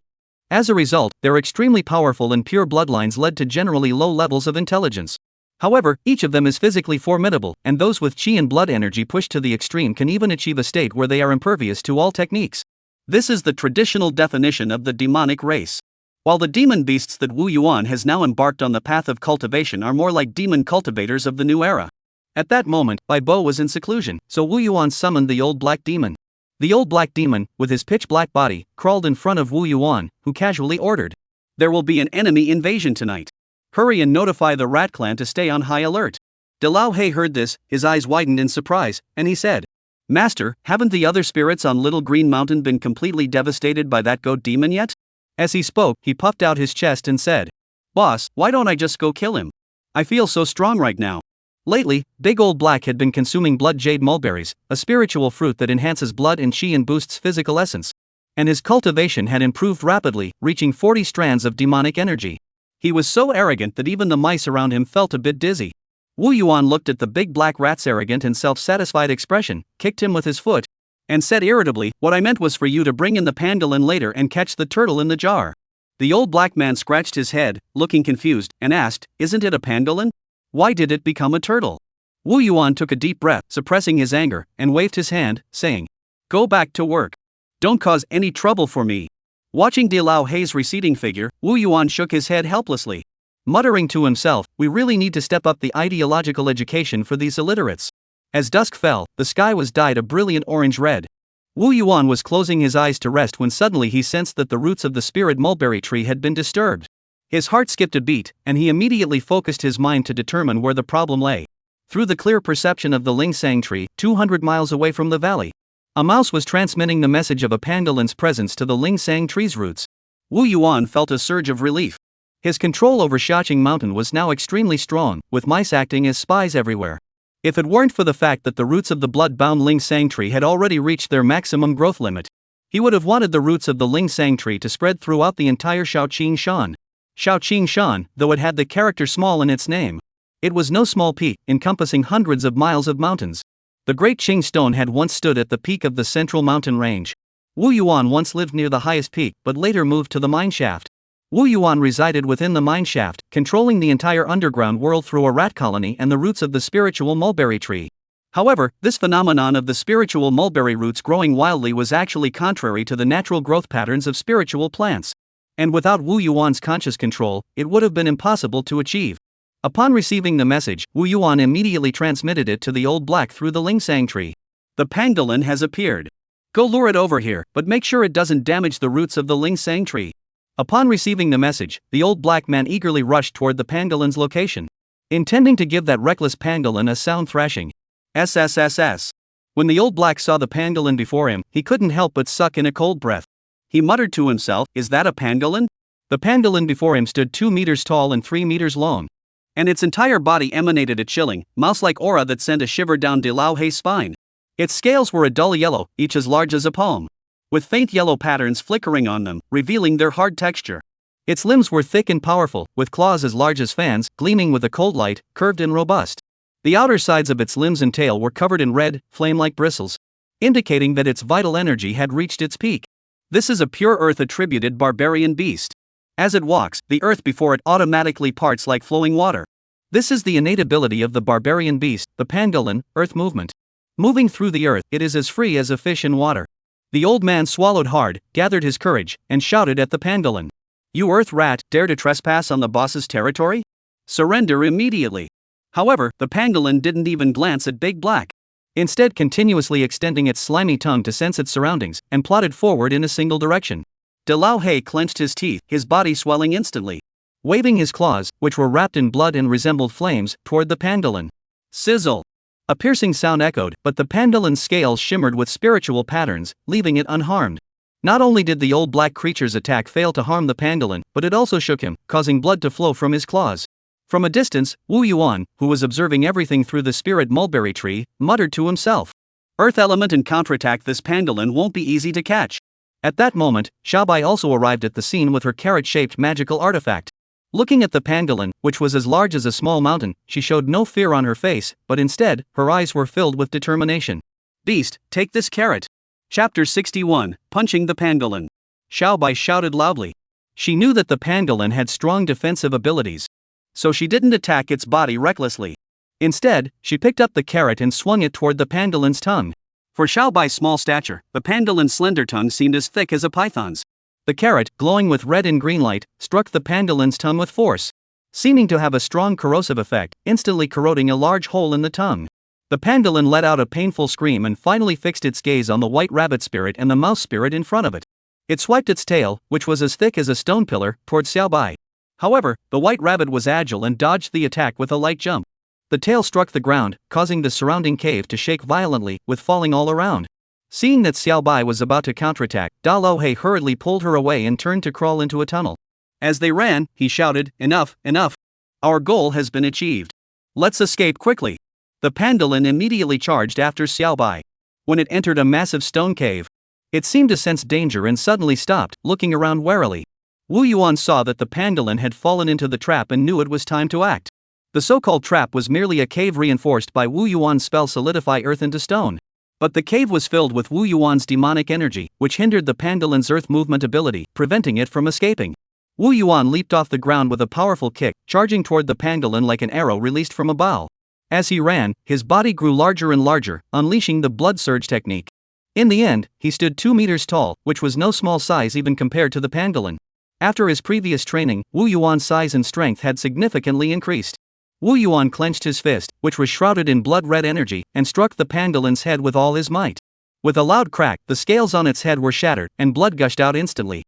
As a result, their extremely powerful and pure bloodlines led to generally low levels of intelligence. However, each of them is physically formidable, and those with qi and blood energy pushed to the extreme can even achieve a state where they are impervious to all techniques. This is the traditional definition of the demonic race. While the demon beasts that Wu Yuan has now embarked on the path of cultivation are more like demon cultivators of the new era. At that moment, Bai Bo was in seclusion, so Wu Yuan summoned the old black demon. The old black demon, with his pitch-black body, crawled in front of Wu Yuan, who casually ordered, "There will be an enemy invasion tonight. Hurry and notify the rat clan to stay on high alert." De Lao He heard this, his eyes widened in surprise, and he said, "Master, haven't the other spirits on Little Green Mountain been completely devastated by that goat demon yet?" As he spoke, he puffed out his chest and said, "Boss, why don't I just go kill him? I feel so strong right now." Lately, Big Old Black had been consuming blood jade mulberries, a spiritual fruit that enhances blood and qi and boosts physical essence. And his cultivation had improved rapidly, reaching 40 strands of demonic energy. He was so arrogant that even the mice around him felt a bit dizzy. Wu Yuan looked at the big black rat's arrogant and self-satisfied expression, kicked him with his foot, and said irritably, "What I meant was for you to bring in the pangolin later and catch the turtle in the jar." The old black man scratched his head, looking confused, and asked, "Isn't it a pangolin? Why did it become a turtle?" Wu Yuan took a deep breath, suppressing his anger, and waved his hand, saying, "Go back to work. Don't cause any trouble for me." Watching De Lao He's receding figure, Wu Yuan shook his head helplessly. Muttering to himself, we really need to step up the ideological education for these illiterates. As dusk fell, the sky was dyed a brilliant orange-red. Wu Yuan was closing his eyes to rest when suddenly he sensed that the roots of the spirit mulberry tree had been disturbed. His heart skipped a beat, and he immediately focused his mind to determine where the problem lay. Through the clear perception of the Lingsang tree, 200 miles away from the valley, a mouse was transmitting the message of a pangolin's presence to the Lingsang tree's roots. Wu Yuan felt a surge of relief. His control over Xiaoing Mountain was now extremely strong, with mice acting as spies everywhere. If it weren't for the fact that the roots of the bloodbound Lingsang tree had already reached their maximum growth limit, he would have wanted the roots of the Lingsang tree to spread throughout the entire Xiaoing Shan. Xiaoing Shan, though it had the character small in its name, it was no small peak, encompassing hundreds of miles of mountains. The Great Qing Stone had once stood at the peak of the central mountain range. Wu Yuan once lived near the highest peak, but later moved to the mineshaft. Wu Yuan resided within the mineshaft, controlling the entire underground world through a rat colony and the roots of the spiritual mulberry tree. However, this phenomenon of the spiritual mulberry roots growing wildly was actually contrary to the natural growth patterns of spiritual plants. And without Wu Yuan's conscious control, it would have been impossible to achieve. Upon receiving the message, Wu Yuan immediately transmitted it to the old black through the Lingsang tree. The pangolin has appeared. Go lure it over here, but make sure it doesn't damage the roots of the Lingsang tree. Upon receiving the message, the old black man eagerly rushed toward the pangolin's location, intending to give that reckless pangolin a sound thrashing. SSSS. When the old black saw the pangolin before him, he couldn't help but suck in a cold breath. He muttered to himself, "Is that a pangolin?" The pangolin before him stood 2 meters tall and 3 meters long, and its entire body emanated a chilling, mouse-like aura that sent a shiver down De Lao Hei's spine. Its scales were a dull yellow, each as large as a palm, with faint yellow patterns flickering on them, revealing their hard texture. Its limbs were thick and powerful, with claws as large as fans, gleaming with a cold light, curved and robust. The outer sides of its limbs and tail were covered in red, flame-like bristles, indicating that its vital energy had reached its peak. This is a pure earth-attributed barbarian beast. As it walks, the earth before it automatically parts like flowing water. This is the innate ability of the barbarian beast, the pangolin, earth movement. Moving through the earth, it is as free as a fish in water. The old man swallowed hard, gathered his courage, and shouted at the pangolin. "You earth rat, dare to trespass on the boss's territory? Surrender immediately." However, the pangolin didn't even glance at Big Black, instead continuously extending its slimy tongue to sense its surroundings, and plodded forward in a single direction. De Lao Hei clenched his teeth, his body swelling instantly, waving his claws, which were wrapped in blood and resembled flames, toward the pangolin. Sizzle! A piercing sound echoed, but the pangolin's scales shimmered with spiritual patterns, leaving it unharmed. Not only did the old black creature's attack fail to harm the pangolin, but it also shook him, causing blood to flow from his claws. From a distance, Wu Yuan, who was observing everything through the spirit mulberry tree, muttered to himself, "Earth element and counterattack this pangolin won't be easy to catch." At that moment, Xiaobai also arrived at the scene with her carrot-shaped magical artifact. Looking at the pangolin, which was as large as a small mountain, she showed no fear on her face, but instead, her eyes were filled with determination. "Beast, take this carrot." Chapter 61, Punching the Pangolin. Xiaobai shouted loudly. She knew that the pangolin had strong defensive abilities, so she didn't attack its body recklessly. Instead, she picked up the carrot and swung it toward the pangolin's tongue. For Xiaobai's small stature, the pangolin's slender tongue seemed as thick as a python's. The carrot, glowing with red and green light, struck the pangolin's tongue with force, seeming to have a strong corrosive effect, instantly corroding a large hole in the tongue. The pangolin let out a painful scream and finally fixed its gaze on the white rabbit spirit and the mouse spirit in front of it. It swiped its tail, which was as thick as a stone pillar, toward Xiaobai. However, the white rabbit was agile and dodged the attack with a light jump. The tail struck the ground, causing the surrounding cave to shake violently, with falling all around. Seeing that Xiaobai was about to counterattack, Da Lo Hei hurriedly pulled her away and turned to crawl into a tunnel. As they ran, he shouted, "Enough, enough! Our goal has been achieved. Let's escape quickly." The pangolin immediately charged after Xiaobai. When it entered a massive stone cave, it seemed to sense danger and suddenly stopped, looking around warily. Wu Yuan saw that the pangolin had fallen into the trap and knew it was time to act. The so-called trap was merely a cave reinforced by Wu Yuan's spell Solidify Earth into Stone. But the cave was filled with Wu Yuan's demonic energy, which hindered the pangolin's earth movement ability, preventing it from escaping. Wu Yuan leaped off the ground with a powerful kick, charging toward the pangolin like an arrow released from a bow. As he ran, his body grew larger and larger, unleashing the blood surge technique. In the end, he stood 2 meters tall, which was no small size even compared to the pangolin. After his previous training, Wu Yuan's size and strength had significantly increased. Wu Yuan clenched his fist, which was shrouded in blood-red energy, and struck the pangolin's head with all his might. With a loud crack, the scales on its head were shattered, and blood gushed out instantly.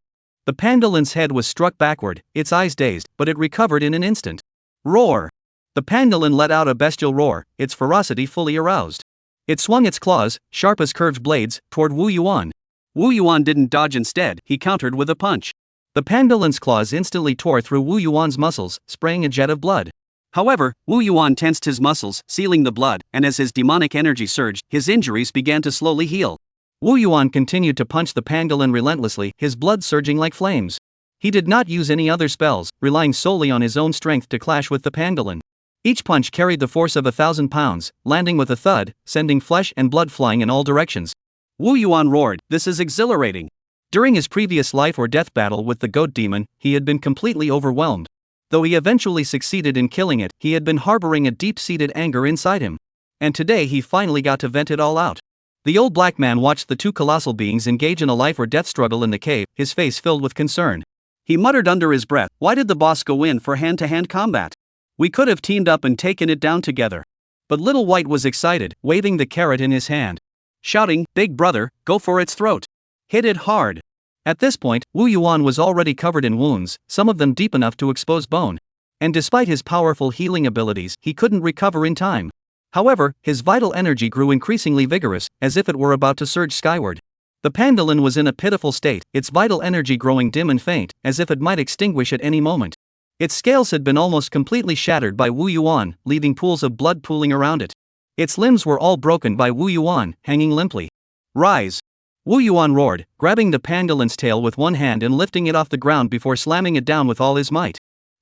The pangolin's head was struck backward, its eyes dazed, but it recovered in an instant. Roar! The pangolin let out a bestial roar, its ferocity fully aroused. It swung its claws, sharp as curved blades, toward Wu Yuan. Wu Yuan didn't dodge instead, he countered with a punch. The pangolin's claws instantly tore through Wu Yuan's muscles, spraying a jet of blood. However, Wu Yuan tensed his muscles, sealing the blood, and as his demonic energy surged, his injuries began to slowly heal. Wu Yuan continued to punch the pangolin relentlessly, his blood surging like flames. He did not use any other spells, relying solely on his own strength to clash with the pangolin. Each punch carried the force of 1,000 pounds, landing with a thud, sending flesh and blood flying in all directions. Wu Yuan roared, "This is exhilarating." During his previous life or death battle with the goat demon, he had been completely overwhelmed. Though he eventually succeeded in killing it, he had been harboring a deep-seated anger inside him. And today he finally got to vent it all out. The old black man watched the two colossal beings engage in a life or death struggle in the cave, his face filled with concern. He muttered under his breath, "Why did the boss go in for hand-to-hand combat? We could have teamed up and taken it down together." But Little White was excited, waving the carrot in his hand, shouting, "Big brother, go for its throat. Hit it hard." At this point, Wu Yuan was already covered in wounds, some of them deep enough to expose bone. And despite his powerful healing abilities, he couldn't recover in time. However, his vital energy grew increasingly vigorous, as if it were about to surge skyward. The pangolin was in a pitiful state, its vital energy growing dim and faint, as if it might extinguish at any moment. Its scales had been almost completely shattered by Wu Yuan, leaving pools of blood pooling around it. Its limbs were all broken by Wu Yuan, hanging limply. "Rise!" Wu Yuan roared, grabbing the pangolin's tail with one hand and lifting it off the ground before slamming it down with all his might.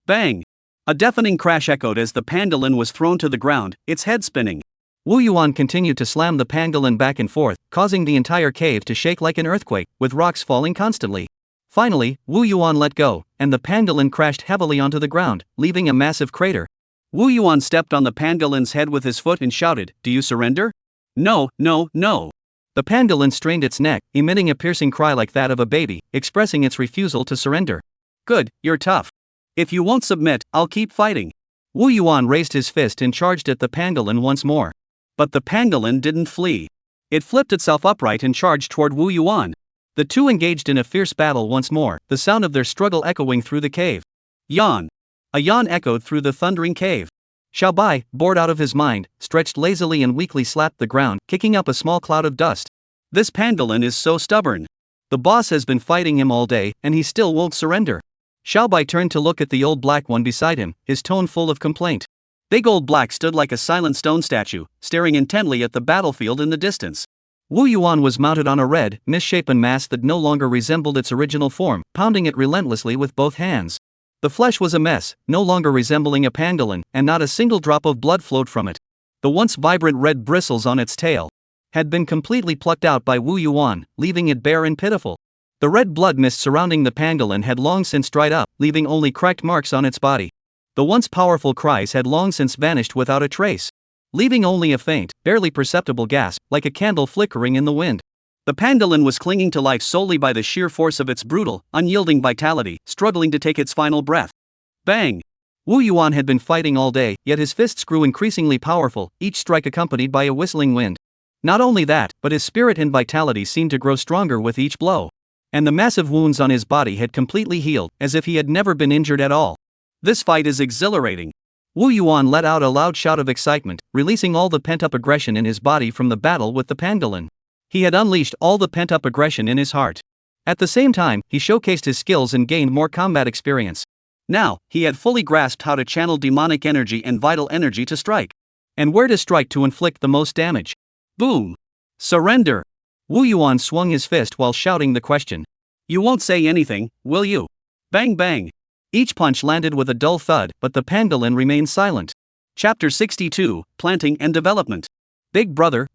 Bang! A deafening crash echoed as the pangolin was thrown to the ground, its head spinning. Wu Yuan continued to slam the pangolin back and forth, causing the entire cave to shake like an earthquake, with rocks falling constantly. Finally, Wu Yuan let go, and the pangolin crashed heavily onto the ground, leaving a massive crater. Wu Yuan stepped on the pangolin's head with his foot and shouted, "Do you surrender?" "No, no, no." The pangolin strained its neck, emitting a piercing cry like that of a baby, expressing its refusal to surrender. "Good, you're tough. If you won't submit, I'll keep fighting." Wu Yuan raised his fist and charged at the pangolin once more. But the pangolin didn't flee. It flipped itself upright and charged toward Wu Yuan. The two engaged in a fierce battle once more, the sound of their struggle echoing through the cave. Yawn! A yawn echoed through the thundering cave. Xiao Bai, bored out of his mind, stretched lazily and weakly slapped the ground, kicking up a small cloud of dust. "This pangolin is so stubborn. The boss has been fighting him all day, and he still won't surrender." Xiao Bai turned to look at the old black one beside him, his tone full of complaint. Big Old Black stood like a silent stone statue, staring intently at the battlefield in the distance. Wu Yuan was mounted on a red, misshapen mass that no longer resembled its original form, pounding it relentlessly with both hands. The flesh was a mess, no longer resembling a pangolin, and not a single drop of blood flowed from it. The once vibrant red bristles on its tail had been completely plucked out by Wu Yuan, leaving it bare and pitiful. The red blood mist surrounding the pangolin had long since dried up, leaving only cracked marks on its body. The once powerful cries had long since vanished without a trace, leaving only a faint, barely perceptible gasp, like a candle flickering in the wind. The pangolin was clinging to life solely by the sheer force of its brutal, unyielding vitality, struggling to take its final breath. Bang! Wu Yuan had been fighting all day, yet his fists grew increasingly powerful, each strike accompanied by a whistling wind. Not only that, but his spirit and vitality seemed to grow stronger with each blow. And the massive wounds on his body had completely healed, as if he had never been injured at all. This fight is exhilarating. Wu Yuan let out a loud shout of excitement, releasing all the pent-up aggression in his body from the battle with the pangolin. He had unleashed all the pent-up aggression in his heart. At the same time, he showcased his skills and gained more combat experience. Now, he had fully grasped how to channel demonic energy and vital energy to strike. And where to strike to inflict the most damage. Boom! Surrender! Wu Yuan swung his fist while shouting the question. "You won't say anything, will you?" Bang bang! Each punch landed with a dull thud, but the pangolin remained silent. Chapter 62, Planting and Development. Big brother,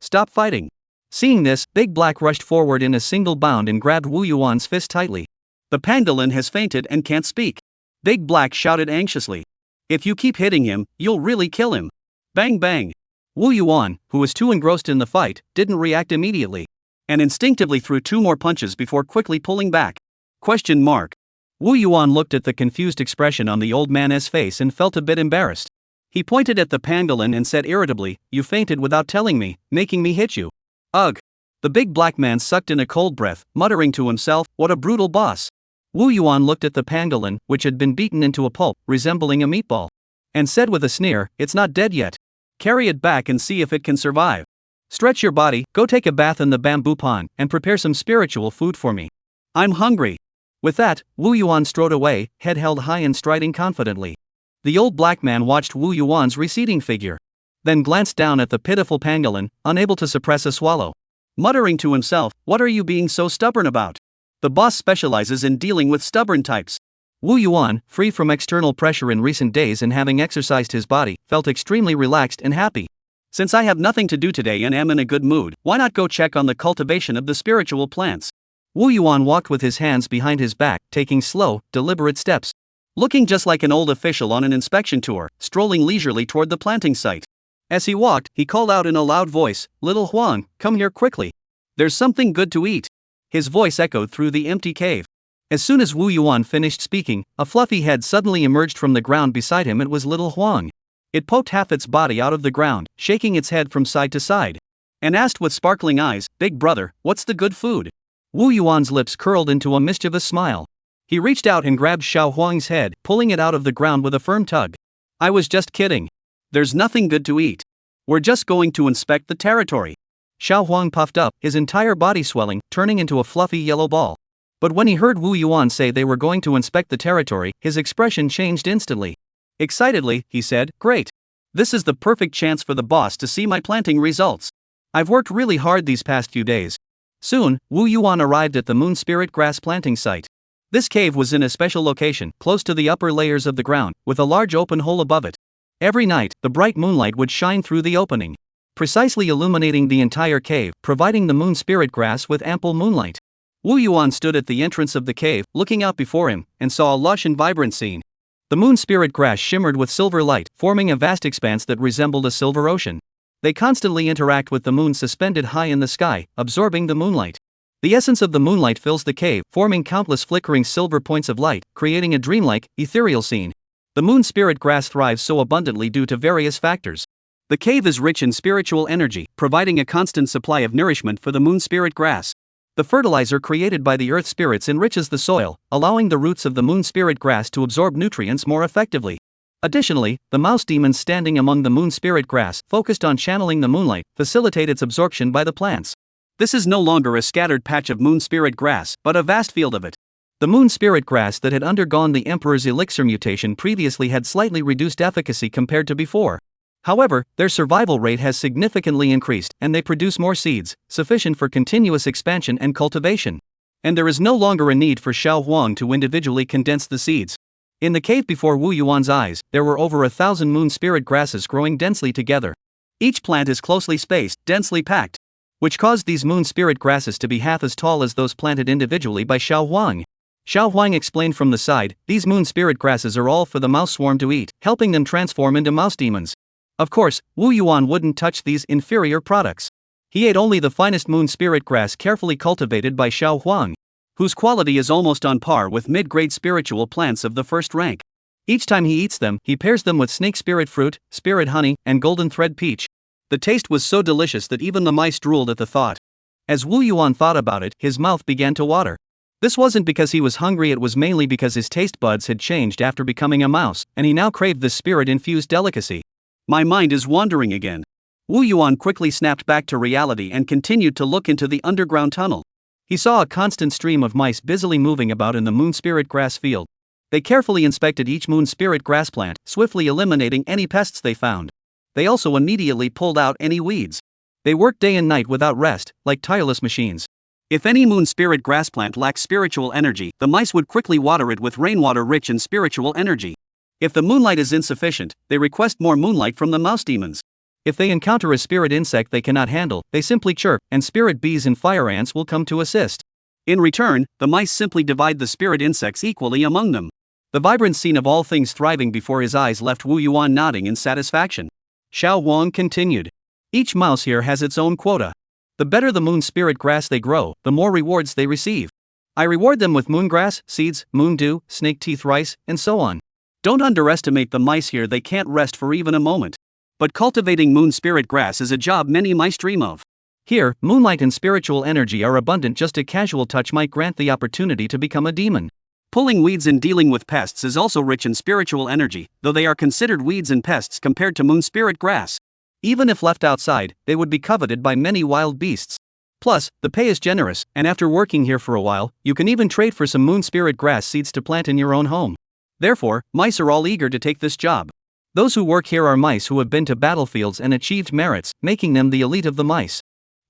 stop fighting. Seeing this, Big Black rushed forward in a single bound and grabbed Wu Yuan's fist tightly. The pangolin has fainted and can't speak. Big Black shouted anxiously. "If you keep hitting him, you'll really kill him." Bang bang! Wu Yuan, who was too engrossed in the fight, didn't react immediately, and instinctively threw two more punches before quickly pulling back. Question mark. Wu Yuan looked at the confused expression on the old man's face and felt a bit embarrassed. He pointed at the pangolin and said irritably, "You fainted without telling me, making me hit you." Ugh. The big black man sucked in a cold breath, muttering to himself, "What a brutal boss." Wu Yuan looked at the pangolin, which had been beaten into a pulp, resembling a meatball, and said with a sneer, "It's not dead yet. Carry it back and see if it can survive. Stretch your body, go take a bath in the bamboo pond, and prepare some spiritual food for me. I'm hungry." With that, Wu Yuan strode away, head held high and striding confidently. The old black man watched Wu Yuan's receding figure, then glanced down at the pitiful pangolin, unable to suppress a swallow. Muttering to himself, "What are you being so stubborn about? The boss specializes in dealing with stubborn types." Wu Yuan, free from external pressure in recent days and having exercised his body, felt extremely relaxed and happy. "Since I have nothing to do today and am in a good mood, why not go check on the cultivation of the spiritual plants?" Wu Yuan walked with his hands behind his back, taking slow, deliberate steps. Looking just like an old official on an inspection tour, strolling leisurely toward the planting site. As he walked, he called out in a loud voice, "Little Huang, come here quickly. There's something good to eat." His voice echoed through the empty cave. As soon as Wu Yuan finished speaking, a fluffy head suddenly emerged from the ground beside him. It was little Huang. It poked half its body out of the ground, shaking its head from side to side, and asked with sparkling eyes, "Big brother, what's the good food?" Wu Yuan's lips curled into a mischievous smile. He reached out and grabbed Xiao Huang's head, pulling it out of the ground with a firm tug. "I was just kidding. There's nothing good to eat. We're just going to inspect the territory." Xiao Huang puffed up, his entire body swelling, turning into a fluffy yellow ball. But when he heard Wu Yuan say they were going to inspect the territory, his expression changed instantly. Excitedly, he said, "Great. This is the perfect chance for the boss to see my planting results. I've worked really hard these past few days." Soon, Wu Yuan arrived at the moon spirit grass planting site. This cave was in a special location, close to the upper layers of the ground, with a large open hole above it. Every night, the bright moonlight would shine through the opening, precisely illuminating the entire cave, providing the moon spirit grass with ample moonlight. Wu Yuan stood at the entrance of the cave, looking out before him, and saw a lush and vibrant scene. The moon spirit grass shimmered with silver light, forming a vast expanse that resembled a silver ocean. They constantly interact with the moon suspended high in the sky, absorbing the moonlight. The essence of the moonlight fills the cave, forming countless flickering silver points of light, creating a dreamlike, ethereal scene. The moon spirit grass thrives so abundantly due to various factors. The cave is rich in spiritual energy, providing a constant supply of nourishment for the moon spirit grass. The fertilizer created by the earth spirits enriches the soil, allowing the roots of the moon spirit grass to absorb nutrients more effectively. Additionally, the mouse demons standing among the moon spirit grass, focused on channeling the moonlight, facilitate its absorption by the plants. This is no longer a scattered patch of moon spirit grass, but a vast field of it. The moon spirit grass that had undergone the Emperor's elixir mutation previously had slightly reduced efficacy compared to before. However, their survival rate has significantly increased, and they produce more seeds, sufficient for continuous expansion and cultivation. And there is no longer a need for Xiao Huang to individually condense the seeds. In the cave before Wu Yuan's eyes, there were over 1,000 moon spirit grasses growing densely together. Each plant is closely spaced, densely packed, which caused these moon spirit grasses to be half as tall as those planted individually by Xiao Huang. Xiao Huang explained from the side, "These moon spirit grasses are all for the mouse swarm to eat, helping them transform into mouse demons." Of course, Wu Yuan wouldn't touch these inferior products. He ate only the finest moon spirit grass carefully cultivated by Xiao Huang, whose quality is almost on par with mid-grade spiritual plants of the first rank. Each time he eats them, he pairs them with snake spirit fruit, spirit honey, and golden thread peach. The taste was so delicious that even the mice drooled at the thought. As Wu Yuan thought about it, his mouth began to water. This wasn't because he was hungry, it was mainly because his taste buds had changed after becoming a mouse, and he now craved this spirit-infused delicacy. "My mind is wandering again." Wu Yuan quickly snapped back to reality and continued to look into the underground tunnel. He saw a constant stream of mice busily moving about in the moon spirit grass field. They carefully inspected each moon spirit grass plant, swiftly eliminating any pests they found. They also immediately pulled out any weeds. They worked day and night without rest, like tireless machines. If any moon spirit grass plant lacks spiritual energy, the mice would quickly water it with rainwater rich in spiritual energy. If the moonlight is insufficient, they request more moonlight from the mouse demons. If they encounter a spirit insect they cannot handle, they simply chirp, and spirit bees and fire ants will come to assist. In return, the mice simply divide the spirit insects equally among them. The vibrant scene of all things thriving before his eyes left Wu Yuan nodding in satisfaction. Xiao Huang continued. "Each mouse here has its own quota. The better the moon spirit grass they grow, the more rewards they receive. I reward them with moongrass, seeds, moondew, snake teeth rice, and so on. Don't underestimate the mice here, they can't rest for even a moment. But cultivating moon spirit grass is a job many mice dream of. Here, moonlight and spiritual energy are abundant, just a casual touch might grant the opportunity to become a demon. Pulling weeds and dealing with pests is also rich in spiritual energy, though they are considered weeds and pests compared to moon spirit grass. Even if left outside, they would be coveted by many wild beasts. Plus, the pay is generous, and after working here for a while, you can even trade for some moon spirit grass seeds to plant in your own home. Therefore, mice are all eager to take this job. Those who work here are mice who have been to battlefields and achieved merits, making them the elite of the mice.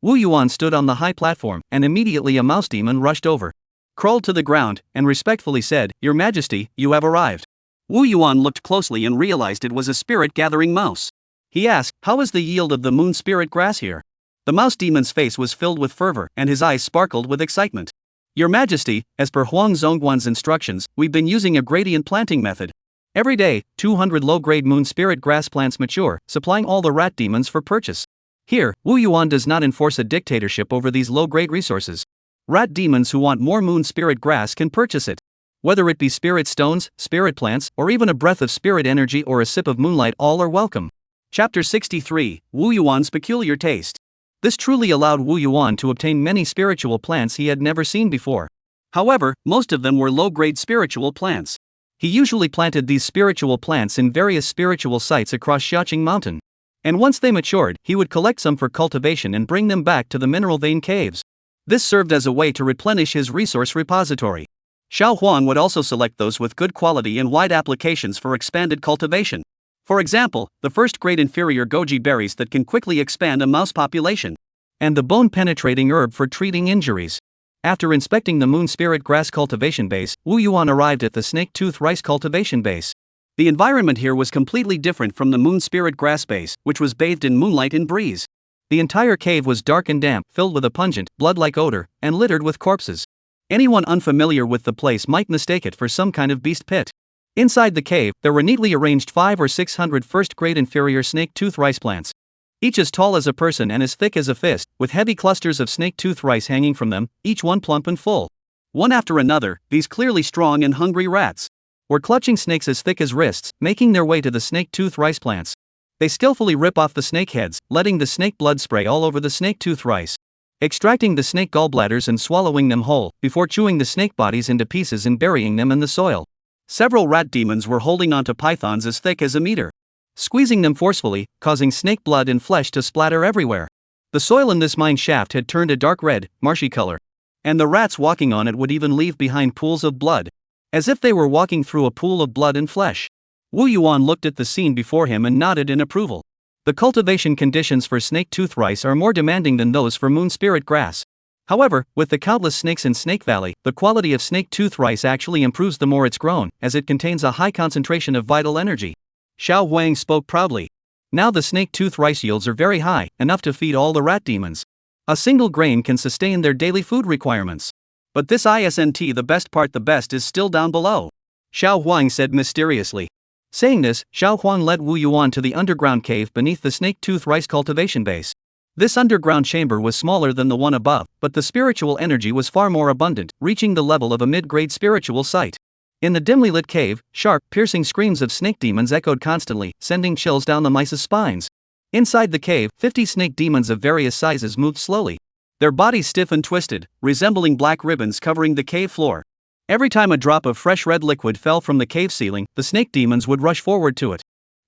Wu Yuan stood on the high platform, and immediately a mouse demon rushed over, crawled to the ground, and respectfully said, "Your Majesty, you have arrived." Wu Yuan looked closely and realized it was a spirit-gathering mouse. He asked, "How is the yield of the moon spirit grass here?" The mouse demon's face was filled with fervor, and his eyes sparkled with excitement. "Your Majesty, as per Huang Zhongguan's instructions, we've been using a gradient planting method. Every day, 200 low-grade moon spirit grass plants mature, supplying all the rat demons for purchase. Here, Wu Yuan does not enforce a dictatorship over these low-grade resources. Rat demons who want more moon spirit grass can purchase it. Whether it be spirit stones, spirit plants, or even a breath of spirit energy or a sip of moonlight, all are welcome." Chapter 63, Wu Yuan's Peculiar Taste. This truly allowed Wu Yuan to obtain many spiritual plants he had never seen before. However, most of them were low-grade spiritual plants. He usually planted these spiritual plants in various spiritual sites across Xiaoqing Mountain. And once they matured, he would collect some for cultivation and bring them back to the mineral vein caves. This served as a way to replenish his resource repository. Xiao Huang would also select those with good quality and wide applications for expanded cultivation. For example, the first-grade inferior goji berries that can quickly expand a mouse population, and the bone-penetrating herb for treating injuries. After inspecting the moon spirit grass cultivation base, Wu Yuan arrived at the snake tooth rice cultivation base. The environment here was completely different from the moon spirit grass base, which was bathed in moonlight and breeze. The entire cave was dark and damp, filled with a pungent, blood-like odor, and littered with corpses. Anyone unfamiliar with the place might mistake it for some kind of beast pit. Inside the cave, there were neatly arranged 500 or 600 first-grade inferior snake tooth rice plants, each as tall as a person and as thick as a fist, with heavy clusters of snake tooth rice hanging from them, each one plump and full. One after another, these clearly strong and hungry rats were clutching snakes as thick as wrists, making their way to the snake tooth rice plants. They skillfully rip off the snake heads, letting the snake blood spray all over the snake tooth rice, extracting the snake gallbladders and swallowing them whole, before chewing the snake bodies into pieces and burying them in the soil. Several rat demons were holding onto pythons as thick as a meter, squeezing them forcefully, causing snake blood and flesh to splatter everywhere. The soil in this mine shaft had turned a dark red, marshy color, and the rats walking on it would even leave behind pools of blood, as if they were walking through a pool of blood and flesh. Wu Yuan looked at the scene before him and nodded in approval. The cultivation conditions for snake tooth rice are more demanding than those for moon spirit grass. However, with the countless snakes in Snake Valley, the quality of snake tooth rice actually improves the more it's grown, as it contains a high concentration of vital energy. Xiao Huang spoke proudly. Now the snake tooth rice yields are very high, enough to feed all the rat demons. A single grain can sustain their daily food requirements. But this isn't the best part, the best is still down below, Xiao Huang said mysteriously. Saying this, Xiao Huang led Wu Yuan to the underground cave beneath the snake tooth rice cultivation base. This underground chamber was smaller than the one above, but the spiritual energy was far more abundant, reaching the level of a mid-grade spiritual site. In the dimly lit cave, sharp, piercing screams of snake demons echoed constantly, sending chills down the mice's spines. Inside the cave, 50 snake demons of various sizes moved slowly, their bodies stiff and twisted, resembling black ribbons covering the cave floor. Every time a drop of fresh red liquid fell from the cave ceiling, the snake demons would rush forward to it.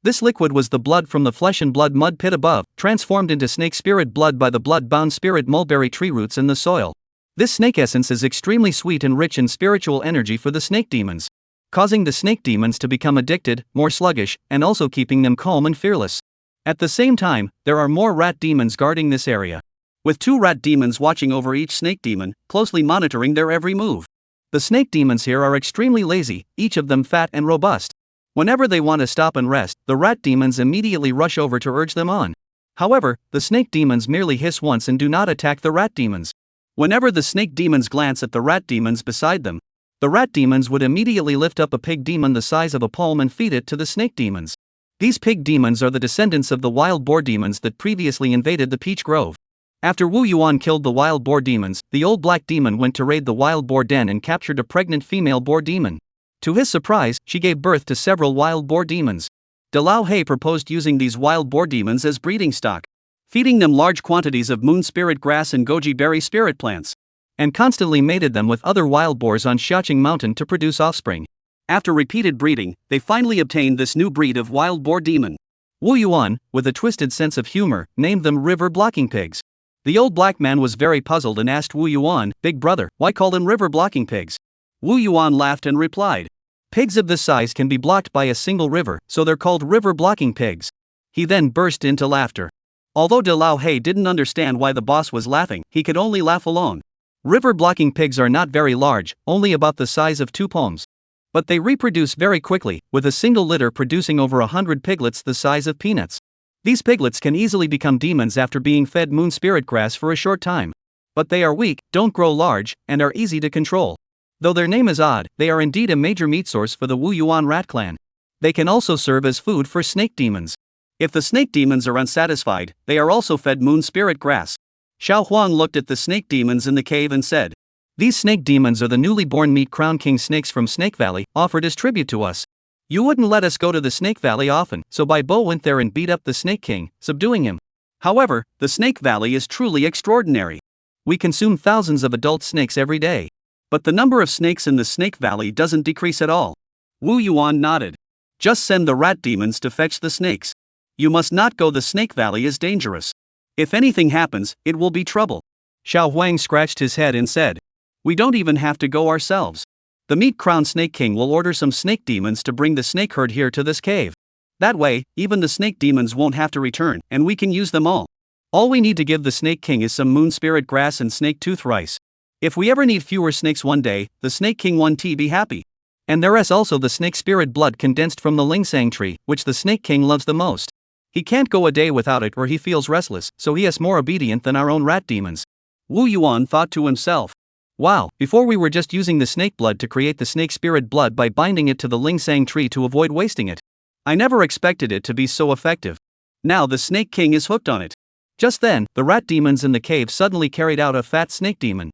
This liquid was the blood from the flesh and blood mud pit above, transformed into snake spirit blood by the blood-bound spirit mulberry tree roots in the soil. This snake essence is extremely sweet and rich in spiritual energy for the snake demons, causing the snake demons to become addicted, more sluggish, and also keeping them calm and fearless. At the same time, there are more rat demons guarding this area, with 2 rat demons watching over each snake demon, closely monitoring their every move. The snake demons here are extremely lazy, each of them fat and robust. Whenever they want to stop and rest, the rat demons immediately rush over to urge them on. However, the snake demons merely hiss once and do not attack the rat demons. Whenever the snake demons glance at the rat demons beside them, the rat demons would immediately lift up a pig demon the size of a palm and feed it to the snake demons. These pig demons are the descendants of the wild boar demons that previously invaded the peach grove. After Wu Yuan killed the wild boar demons, the old black demon went to raid the wild boar den and captured a pregnant female boar demon. To his surprise, she gave birth to several wild boar demons. De Lao He proposed using these wild boar demons as breeding stock, feeding them large quantities of moon spirit grass and goji berry spirit plants, and constantly mated them with other wild boars on Xiaoing Mountain to produce offspring. After repeated breeding, they finally obtained this new breed of wild boar demon. Wu Yuan, with a twisted sense of humor, named them river blocking pigs. The old black man was very puzzled and asked Wu Yuan, "Big brother, why call them river blocking pigs?" Wu Yuan laughed and replied, "Pigs of this size can be blocked by a single river, so they're called river blocking pigs." He then burst into laughter. Although De Lao He didn't understand why the boss was laughing, he could only laugh alone. River blocking pigs are not very large, only about the size of 2 palms. But they reproduce very quickly, with a single litter producing over 100 piglets the size of peanuts. These piglets can easily become demons after being fed moon spirit grass for a short time. But they are weak, don't grow large, and are easy to control. Though their name is odd, they are indeed a major meat source for the Wu Yuan rat clan. They can also serve as food for snake demons. If the snake demons are unsatisfied, they are also fed moon spirit grass. Xiao Huang looked at the snake demons in the cave and said, "These snake demons are the newly born meat crown king snakes from Snake Valley, offered as tribute to us. You wouldn't let us go to the Snake Valley often, so Bai Bo went there and beat up the Snake King, subduing him. However, the Snake Valley is truly extraordinary. We consume thousands of adult snakes every day. But the number of snakes in the Snake Valley doesn't decrease at all." Wu Yuan nodded. "Just send the rat demons to fetch the snakes. You must not go, the Snake Valley is dangerous. If anything happens, it will be trouble." Xiao Huang scratched his head and said, "We don't even have to go ourselves. The meat crown snake king will order some snake demons to bring the snake herd here to this cave. That way, even the snake demons won't have to return, and we can use them all. All we need to give the snake king is some moon spirit grass and snake tooth rice. If we ever need fewer snakes one day, the snake king won't be happy. And there is also the snake spirit blood condensed from the lingsang tree, which the snake king loves the most. He can't go a day without it or he feels restless, so he is more obedient than our own rat demons." Wu Yuan thought to himself, "Wow, before we were just using the snake blood to create the snake spirit blood by binding it to the lingsang tree to avoid wasting it. I never expected it to be so effective. Now the snake king is hooked on it." Just then, the rat demons in the cave suddenly carried out a fat snake demon.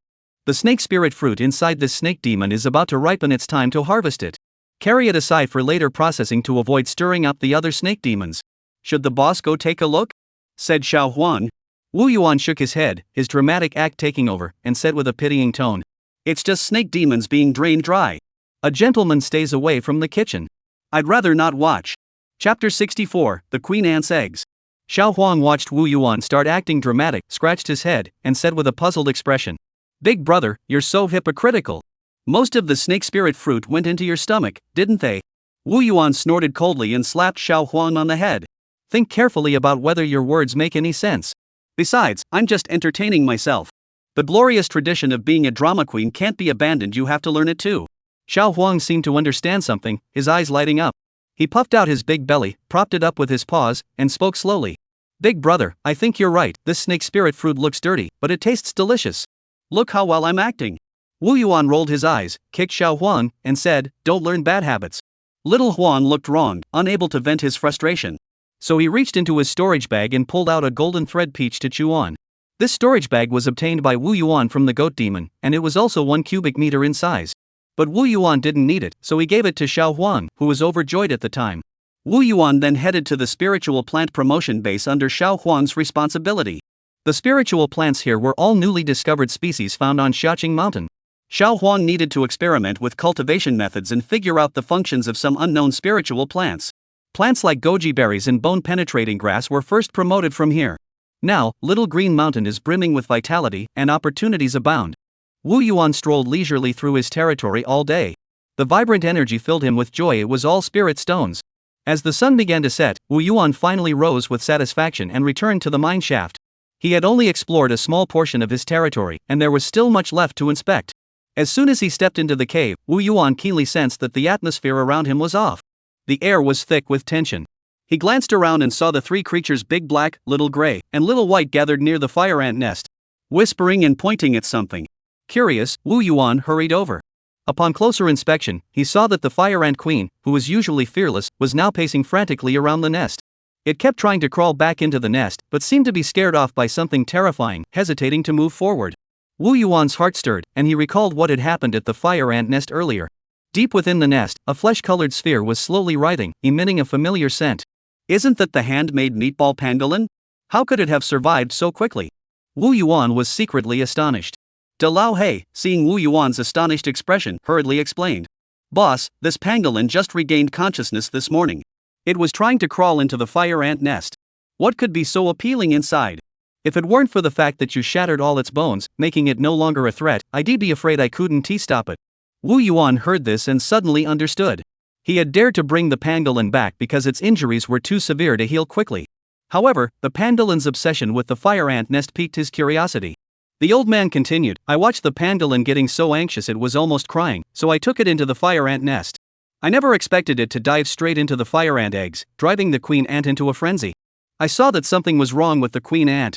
The snake spirit fruit inside this snake demon is about to ripen, it's time to harvest it. Carry it aside for later processing to avoid stirring up the other snake demons. "Should the boss go take a look?" said Xiao Huan. Wu Yuan shook his head, his dramatic act taking over, and said with a pitying tone, "It's just snake demons being drained dry. A gentleman stays away from the kitchen. I'd rather not watch." Chapter 64, The Queen Ant's Eggs. Xiao Huang watched Wu Yuan start acting dramatic, scratched his head, and said with a puzzled expression, "Big brother, you're so hypocritical. Most of the snake spirit fruit went into your stomach, didn't they?" Wu Yuan snorted coldly and slapped Xiao Huang on the head. "Think carefully about whether your words make any sense. Besides, I'm just entertaining myself. The glorious tradition of being a drama queen can't be abandoned, you have to learn it too." Xiao Huang seemed to understand something, his eyes lighting up. He puffed out his big belly, propped it up with his paws, and spoke slowly. "Big brother, I think you're right, this snake spirit fruit looks dirty, but it tastes delicious. Look how well I'm acting." Wu Yuan rolled his eyes, kicked Xiao Huang, and said, "Don't learn bad habits." Little Huang looked wronged, unable to vent his frustration. So he reached into his storage bag and pulled out a golden thread peach to chew on. This storage bag was obtained by Wu Yuan from the goat demon, and it was also 1 cubic meter in size. But Wu Yuan didn't need it, so he gave it to Xiao Huang, who was overjoyed at the time. Wu Yuan then headed to the spiritual plant promotion base under Xiao Huang's responsibility. The spiritual plants here were all newly discovered species found on Xiaoing Mountain. Xiao Huang needed to experiment with cultivation methods and figure out the functions of some unknown spiritual plants. Plants like goji berries and bone-penetrating grass were first promoted from here. Now, Little Green Mountain is brimming with vitality, and opportunities abound. Wu Yuan strolled leisurely through his territory all day. The vibrant energy filled him with joy, it was all spirit stones. As the sun began to set, Wu Yuan finally rose with satisfaction and returned to the mine shaft. He had only explored a small portion of his territory, and there was still much left to inspect. As soon as he stepped into the cave, Wu Yuan keenly sensed that the atmosphere around him was off. The air was thick with tension. He glanced around and saw the 3 creatures, Big Black, Little Gray, and Little White, gathered near the fire ant nest, whispering and pointing at something. Curious, Wu Yuan hurried over. Upon closer inspection, he saw that the fire ant queen, who was usually fearless, was now pacing frantically around the nest. It kept trying to crawl back into the nest, but seemed to be scared off by something terrifying, hesitating to move forward. Wu Yuan's heart stirred, and he recalled what had happened at the fire ant nest earlier. Deep within the nest, a flesh-colored sphere was slowly writhing, emitting a familiar scent. Isn't that the handmade meatball pangolin? How could it have survived so quickly? Wu Yuan was secretly astonished. De Lao He, seeing Wu Yuan's astonished expression, hurriedly explained. Boss, this pangolin just regained consciousness this morning. It was trying to crawl into the fire ant nest. What could be so appealing inside? If it weren't for the fact that you shattered all its bones, making it no longer a threat, I'd be afraid I couldn't stop it. Wu Yuan heard this and suddenly understood. He had dared to bring the pangolin back because its injuries were too severe to heal quickly. However, the pangolin's obsession with the fire ant nest piqued his curiosity. The old man continued, I watched the pangolin getting so anxious it was almost crying, so I took it into the fire ant nest. I never expected it to dive straight into the fire ant eggs, driving the queen ant into a frenzy. I saw that something was wrong with the queen ant.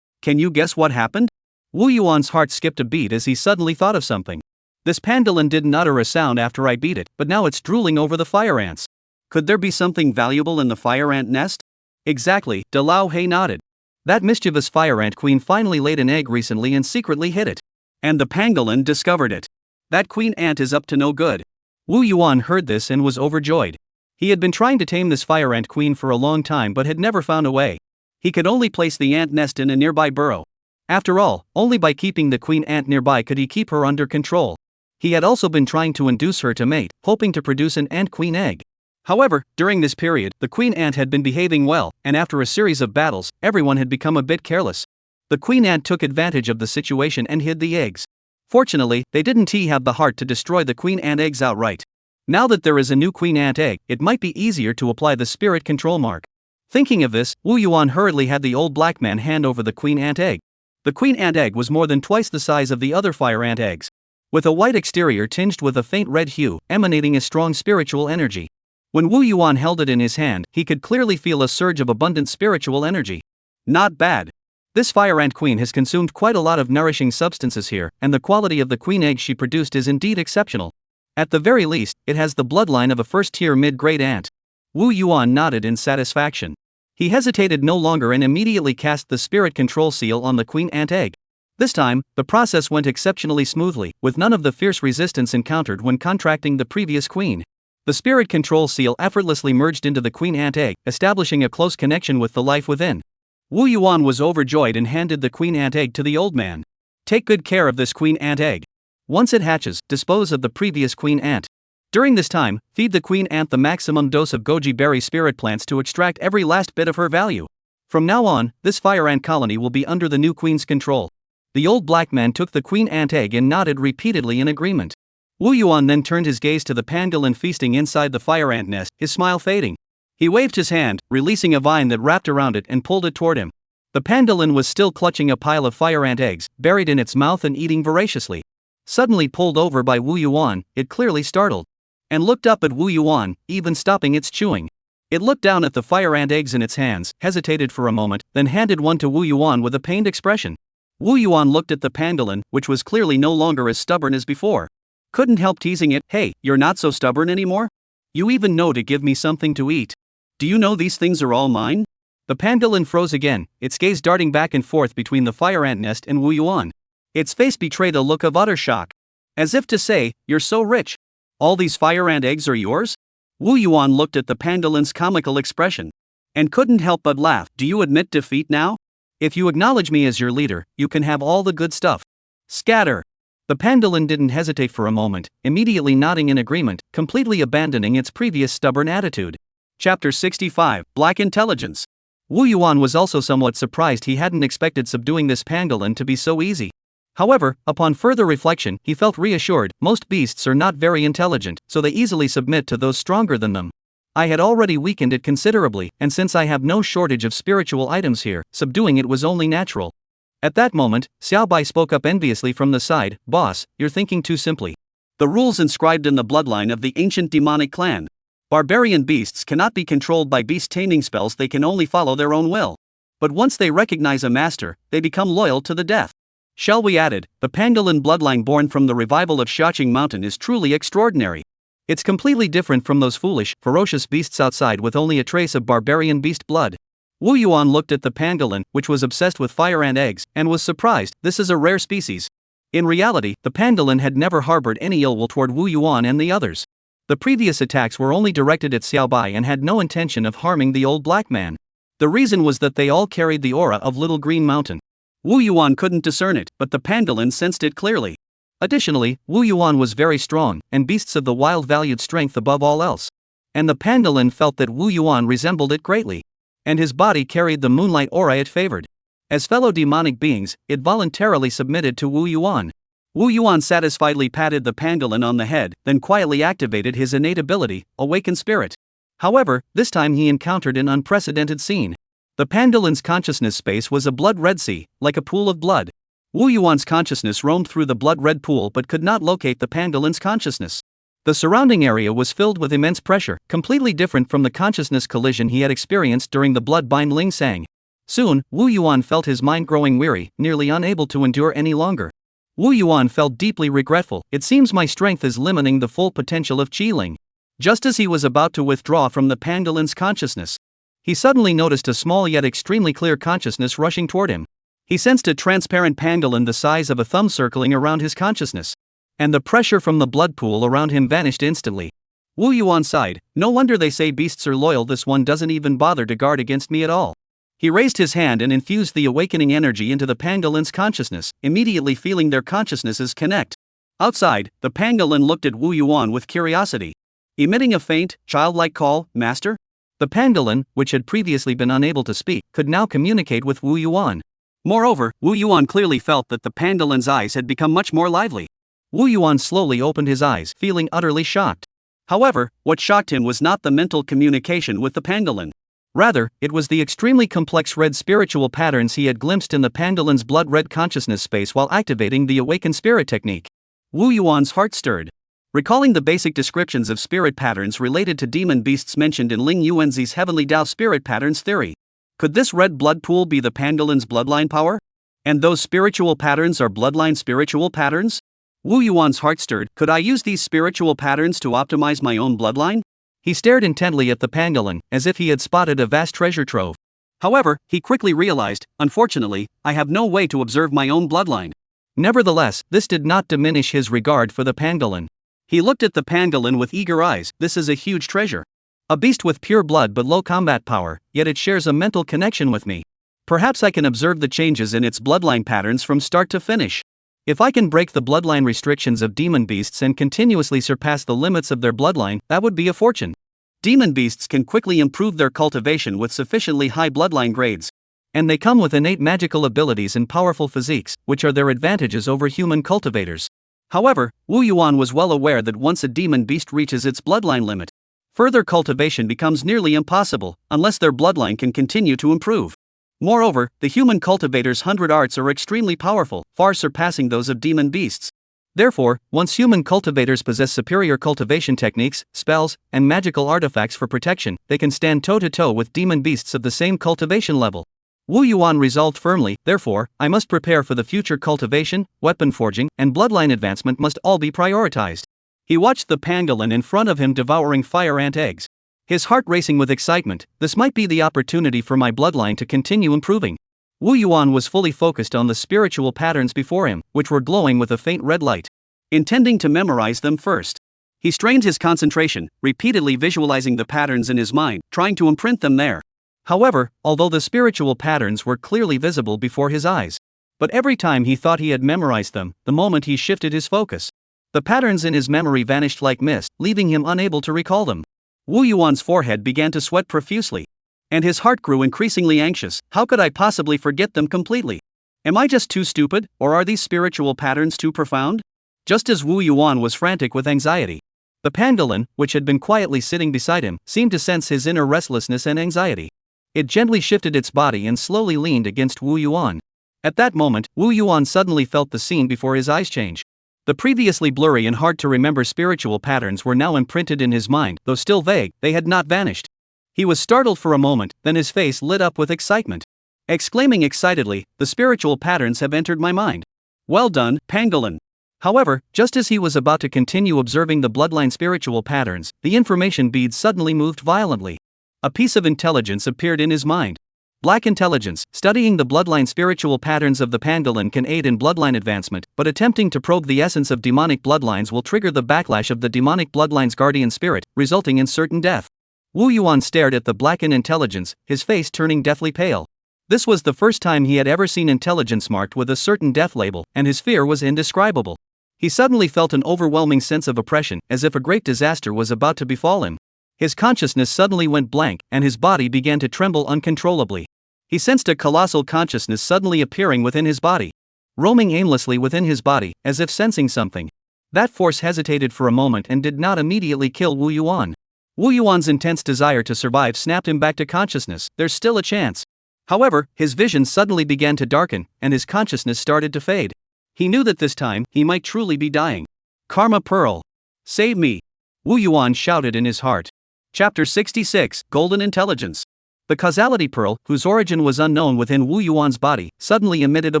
Can you guess what happened? Wu Yuan's heart skipped a beat as he suddenly thought of something. This pangolin didn't utter a sound after I beat it, but now it's drooling over the fire ants. Could there be something valuable in the fire ant nest? Exactly, De Lao He nodded. That mischievous fire ant queen finally laid an egg recently and secretly hid it. And the pangolin discovered it. That queen ant is up to no good. Wu Yuan heard this and was overjoyed. He had been trying to tame this fire ant queen for a long time but had never found a way. He could only place the ant nest in a nearby burrow. After all, only by keeping the queen ant nearby could he keep her under control. He had also been trying to induce her to mate, hoping to produce an ant-queen egg. However, during this period, the queen ant had been behaving well, and after a series of battles, everyone had become a bit careless. The queen ant took advantage of the situation and hid the eggs. Fortunately, they didn't have the heart to destroy the queen ant eggs outright. Now that there is a new queen ant egg, it might be easier to apply the spirit control mark. Thinking of this, Wu Yuan hurriedly had the old black man hand over the queen ant egg. The queen ant egg was more than twice the size of the other fire ant eggs. With a white exterior tinged with a faint red hue, emanating a strong spiritual energy. When Wu Yuan held it in his hand, he could clearly feel a surge of abundant spiritual energy. Not bad. This fire ant queen has consumed quite a lot of nourishing substances here, and the quality of the queen egg she produced is indeed exceptional. At the very least, it has the bloodline of a first-tier mid-grade ant. Wu Yuan nodded in satisfaction. He hesitated no longer and immediately cast the spirit control seal on the queen ant egg. This time, the process went exceptionally smoothly, with none of the fierce resistance encountered when contracting the previous queen. The spirit control seal effortlessly merged into the queen ant egg, establishing a close connection with the life within. Wu Yuan was overjoyed and handed the queen ant egg to the old man. Take good care of this queen ant egg. Once it hatches, dispose of the previous queen ant. During this time, feed the queen ant the maximum dose of goji berry spirit plants to extract every last bit of her value. From now on, this fire ant colony will be under the new queen's control. The old black man took the queen ant egg and nodded repeatedly in agreement. Wu Yuan then turned his gaze to the pangolin feasting inside the fire ant nest, his smile fading. He waved his hand, releasing a vine that wrapped around it and pulled it toward him. The pangolin was still clutching a pile of fire ant eggs, buried in its mouth and eating voraciously. Suddenly pulled over by Wu Yuan, it clearly startled. And looked up at Wu Yuan, even stopping its chewing. It looked down at the fire ant eggs in its hands, hesitated for a moment, then handed one to Wu Yuan with a pained expression. Wu Yuan looked at the pangolin, which was clearly no longer as stubborn as before. Couldn't help teasing it. Hey, you're not so stubborn anymore? You even know to give me something to eat. Do you know these things are all mine? The pangolin froze again, its gaze darting back and forth between the fire ant nest and Wu Yuan. Its face betrayed a look of utter shock. As if to say, you're so rich. All these fire ant eggs are yours? Wu Yuan looked at the pangolin's comical expression. And couldn't help but laugh. Do you admit defeat now? If you acknowledge me as your leader, you can have all the good stuff. Scatter! The pangolin didn't hesitate for a moment, immediately nodding in agreement, completely abandoning its previous stubborn attitude. Chapter 65, Black Intelligence. Wu Yuan was also somewhat surprised he hadn't expected subduing this pangolin to be so easy. However, upon further reflection, he felt reassured. Most beasts are not very intelligent, so they easily submit to those stronger than them. I had already weakened it considerably, and since I have no shortage of spiritual items here, subduing it was only natural. At that moment, Xiao Bai spoke up enviously from the side. Boss, you're thinking too simply. The rules inscribed in the bloodline of the ancient demonic clan. Barbarian beasts cannot be controlled by beast taming spells, they can only follow their own will. But once they recognize a master, they become loyal to the death. Shall we added, the pangolin bloodline born from the revival of Xiaoing Mountain is truly extraordinary. It's completely different from those foolish, ferocious beasts outside with only a trace of barbarian beast blood. Wu Yuan looked at the pangolin, which was obsessed with fire and eggs, and was surprised. This is a rare species. In reality, the pangolin had never harbored any ill will toward Wu Yuan and the others. The previous attacks were only directed at Xiaobai and had no intention of harming the old black man. The reason was that they all carried the aura of Little Green Mountain. Wu Yuan couldn't discern it, but the pangolin sensed it clearly. Additionally, Wu Yuan was very strong, and beasts of the wild valued strength above all else. And the pangolin felt that Wu Yuan resembled it greatly. And his body carried the moonlight aura it favored. As fellow demonic beings, it voluntarily submitted to Wu Yuan. Wu Yuan satisfiedly patted the pangolin on the head, then quietly activated his innate ability, Awaken Spirit. However, this time he encountered an unprecedented scene. The pangolin's consciousness space was a blood-red sea, like a pool of blood. Wu Yuan's consciousness roamed through the blood-red pool but could not locate the pangolin's consciousness. The surrounding area was filled with immense pressure, completely different from the consciousness collision he had experienced during the bloodbind Ling Sang. Soon, Wu Yuan felt his mind growing weary, nearly unable to endure any longer. Wu Yuan felt deeply regretful. It seems my strength is limiting the full potential of Qi Ling. Just as he was about to withdraw from the pangolin's consciousness, he suddenly noticed a small yet extremely clear consciousness rushing toward him. He sensed a transparent pangolin the size of a thumb circling around his consciousness. And the pressure from the blood pool around him vanished instantly. Wu Yuan sighed. No wonder they say beasts are loyal, this one doesn't even bother to guard against me at all. He raised his hand and infused the awakening energy into the pangolin's consciousness, immediately feeling their consciousnesses connect. Outside, the pangolin looked at Wu Yuan with curiosity. Emitting a faint, childlike call, "Master?" The pangolin, which had previously been unable to speak, could now communicate with Wu Yuan. Moreover, Wu Yuan clearly felt that the pangolin's eyes had become much more lively. Wu Yuan slowly opened his eyes, feeling utterly shocked. However, what shocked him was not the mental communication with the pangolin. Rather, it was the extremely complex red spiritual patterns he had glimpsed in the pangolin's blood-red consciousness space while activating the Awaken Spirit technique. Wu Yuan's heart stirred. Recalling the basic descriptions of spirit patterns related to demon beasts mentioned in Ling Yuanzi's Heavenly Tao spirit patterns theory. Could this red blood pool be the pangolin's bloodline power? And those spiritual patterns are bloodline spiritual patterns? Wu Yuan's heart stirred. Could I use these spiritual patterns to optimize my own bloodline? He stared intently at the pangolin, as if he had spotted a vast treasure trove. However, he quickly realized, unfortunately, I have no way to observe my own bloodline. Nevertheless, this did not diminish his regard for the pangolin. He looked at the pangolin with eager eyes. This is a huge treasure. A beast with pure blood but low combat power, yet it shares a mental connection with me. Perhaps I can observe the changes in its bloodline patterns from start to finish. If I can break the bloodline restrictions of demon beasts and continuously surpass the limits of their bloodline, that would be a fortune. Demon beasts can quickly improve their cultivation with sufficiently high bloodline grades. And they come with innate magical abilities and powerful physiques, which are their advantages over human cultivators. However, Wu Yuan was well aware that once a demon beast reaches its bloodline limit, further cultivation becomes nearly impossible, unless their bloodline can continue to improve. Moreover, the human cultivator's 100 arts are extremely powerful, far surpassing those of demon beasts. Therefore, once human cultivators possess superior cultivation techniques, spells, and magical artifacts for protection, they can stand toe-to-toe with demon beasts of the same cultivation level. Wu Yuan resolved firmly, therefore, I must prepare for the future cultivation, weapon forging, and bloodline advancement must all be prioritized. He watched the pangolin in front of him devouring fire ant eggs. His heart racing with excitement. This might be the opportunity for my bloodline to continue improving. Wu Yuan was fully focused on the spiritual patterns before him, which were glowing with a faint red light. Intending to memorize them first, he strained his concentration, repeatedly visualizing the patterns in his mind, trying to imprint them there. However, although the spiritual patterns were clearly visible before his eyes, but every time he thought he had memorized them, the moment he shifted his focus, the patterns in his memory vanished like mist, leaving him unable to recall them. Wu Yuan's forehead began to sweat profusely. And his heart grew increasingly anxious. How could I possibly forget them completely? Am I just too stupid, or are these spiritual patterns too profound? Just as Wu Yuan was frantic with anxiety, the pangolin, which had been quietly sitting beside him, seemed to sense his inner restlessness and anxiety. It gently shifted its body and slowly leaned against Wu Yuan. At that moment, Wu Yuan suddenly felt the scene before his eyes change. The previously blurry and hard-to-remember spiritual patterns were now imprinted in his mind, though still vague, they had not vanished. He was startled for a moment, then his face lit up with excitement. Exclaiming excitedly, the spiritual patterns have entered my mind. Well done, pangolin. However, just as he was about to continue observing the bloodline spiritual patterns, the information bead suddenly moved violently. A piece of intelligence appeared in his mind. Black intelligence. Studying the bloodline spiritual patterns of the pangolin can aid in bloodline advancement, but attempting to probe the essence of demonic bloodlines will trigger the backlash of the demonic bloodline's guardian spirit, resulting in certain death. Wu Yuan stared at the blackened intelligence, his face turning deathly pale. This was the first time he had ever seen intelligence marked with a certain death label, and his fear was indescribable. He suddenly felt an overwhelming sense of oppression, as if a great disaster was about to befall him. His consciousness suddenly went blank, and his body began to tremble uncontrollably. He sensed a colossal consciousness suddenly appearing within his body, roaming aimlessly within his body, as if sensing something. That force hesitated for a moment and did not immediately kill Wu Yuan. Wu Yuan's intense desire to survive snapped him back to consciousness. There's still a chance. However, his vision suddenly began to darken, and his consciousness started to fade. He knew that this time, he might truly be dying. Karma Pearl. Save me! Wu Yuan shouted in his heart. Chapter 66, Golden Intelligence. The causality pearl, whose origin was unknown within Wu Yuan's body, suddenly emitted a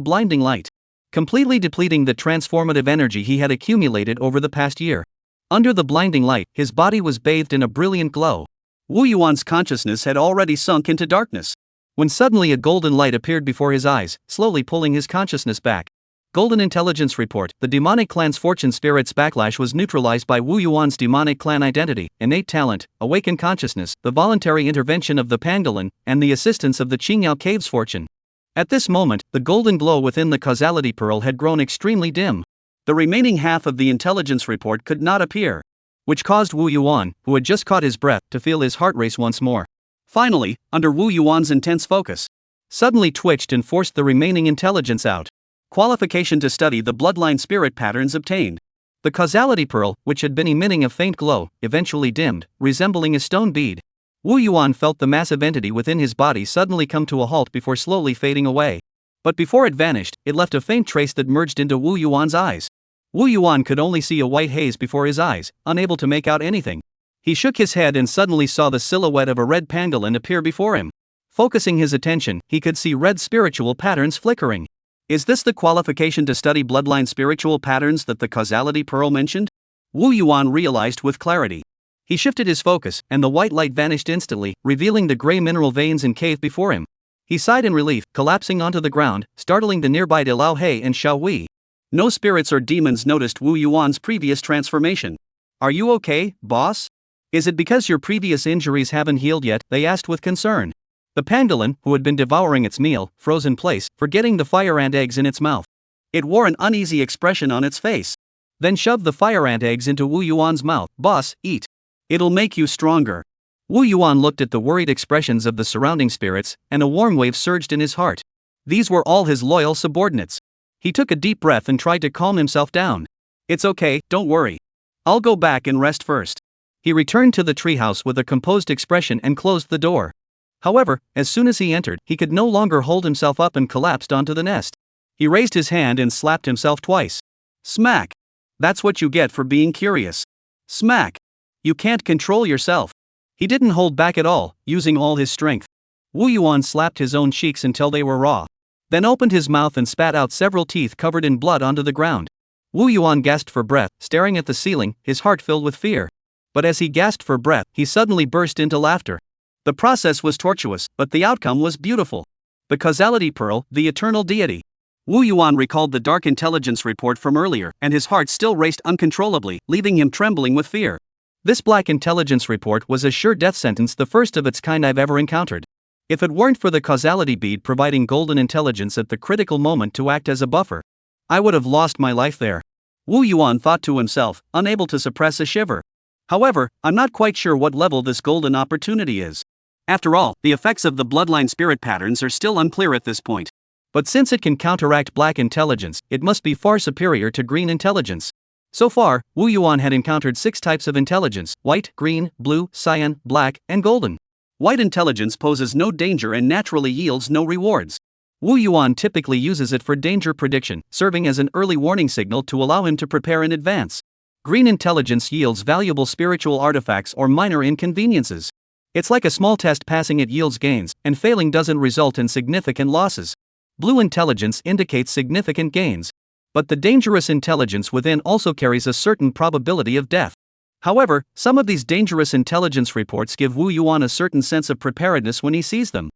blinding light, completely depleting the transformative energy he had accumulated over the past year. Under the blinding light, his body was bathed in a brilliant glow. Wu Yuan's consciousness had already sunk into darkness, when suddenly a golden light appeared before his eyes, slowly pulling his consciousness back. Golden Intelligence Report. The demonic clan's fortune spirit's backlash was neutralized by Wu Yuan's demonic clan identity, innate talent, awakened consciousness, the voluntary intervention of the pangolin, and the assistance of the Qingyao Cave's fortune. At this moment, the golden glow within the causality pearl had grown extremely dim. The remaining half of the intelligence report could not appear, which caused Wu Yuan, who had just caught his breath, to feel his heart race once more. Finally, under Wu Yuan's intense focus, suddenly twitched and forced the remaining intelligence out. Qualification to study the bloodline spirit patterns obtained. The causality pearl, which had been emitting a faint glow, eventually dimmed, resembling a stone bead. Wu Yuan felt the massive entity within his body suddenly come to a halt before slowly fading away. But before it vanished, it left a faint trace that merged into Wu Yuan's eyes. Wu Yuan could only see a white haze before his eyes, unable to make out anything. He shook his head and suddenly saw the silhouette of a red pangolin appear before him. Focusing his attention, he could see red spiritual patterns flickering. Is this the qualification to study bloodline spiritual patterns that the causality pearl mentioned? Wu Yuan realized with clarity. He shifted his focus, and the white light vanished instantly, revealing the gray mineral veins and cave before him. He sighed in relief, collapsing onto the ground, startling the nearby De Lao He and Xiao Wei. No spirits or demons noticed Wu Yuan's previous transformation. Are you okay, boss? Is it because your previous injuries haven't healed yet? They asked with concern. The pangolin, who had been devouring its meal, froze in place, forgetting the fire ant eggs in its mouth. It wore an uneasy expression on its face. Then shoved the fire ant eggs into Wu Yuan's mouth. Boss, eat. It'll make you stronger. Wu Yuan looked at the worried expressions of the surrounding spirits, and a warm wave surged in his heart. These were all his loyal subordinates. He took a deep breath and tried to calm himself down. It's okay, don't worry. I'll go back and rest first. He returned to the treehouse with a composed expression and closed the door. However, as soon as he entered, he could no longer hold himself up and collapsed onto the nest. He raised his hand and slapped himself twice. Smack! That's what you get for being curious. Smack! You can't control yourself. He didn't hold back at all, using all his strength. Wu Yuan slapped his own cheeks until they were raw, then opened his mouth and spat out several teeth covered in blood onto the ground. Wu Yuan gasped for breath, staring at the ceiling, his heart filled with fear. But as he gasped for breath, he suddenly burst into laughter. The process was tortuous, but the outcome was beautiful. The causality pearl, the eternal deity. Wu Yuan recalled the dark intelligence report from earlier, and his heart still raced uncontrollably, leaving him trembling with fear. This black intelligence report was a sure death sentence, the first of its kind I've ever encountered. If it weren't for the causality bead providing golden intelligence at the critical moment to act as a buffer, I would have lost my life there. Wu Yuan thought to himself, unable to suppress a shiver. However, I'm not quite sure what level this golden opportunity is. After all, the effects of the bloodline spirit patterns are still unclear at this point. But since it can counteract black intelligence, it must be far superior to green intelligence. So far, Wu Yuan had encountered 6 types of intelligence: white, green, blue, cyan, black, and golden. White intelligence poses no danger and naturally yields no rewards. Wu Yuan typically uses it for danger prediction, serving as an early warning signal to allow him to prepare in advance. Green intelligence yields valuable spiritual artifacts or minor inconveniences. It's like a small test: passing it yields gains, and failing doesn't result in significant losses. Blue intelligence indicates significant gains. But the dangerous intelligence within also carries a certain probability of death. However, some of these dangerous intelligence reports give Wu Yuan a certain sense of preparedness when he sees them.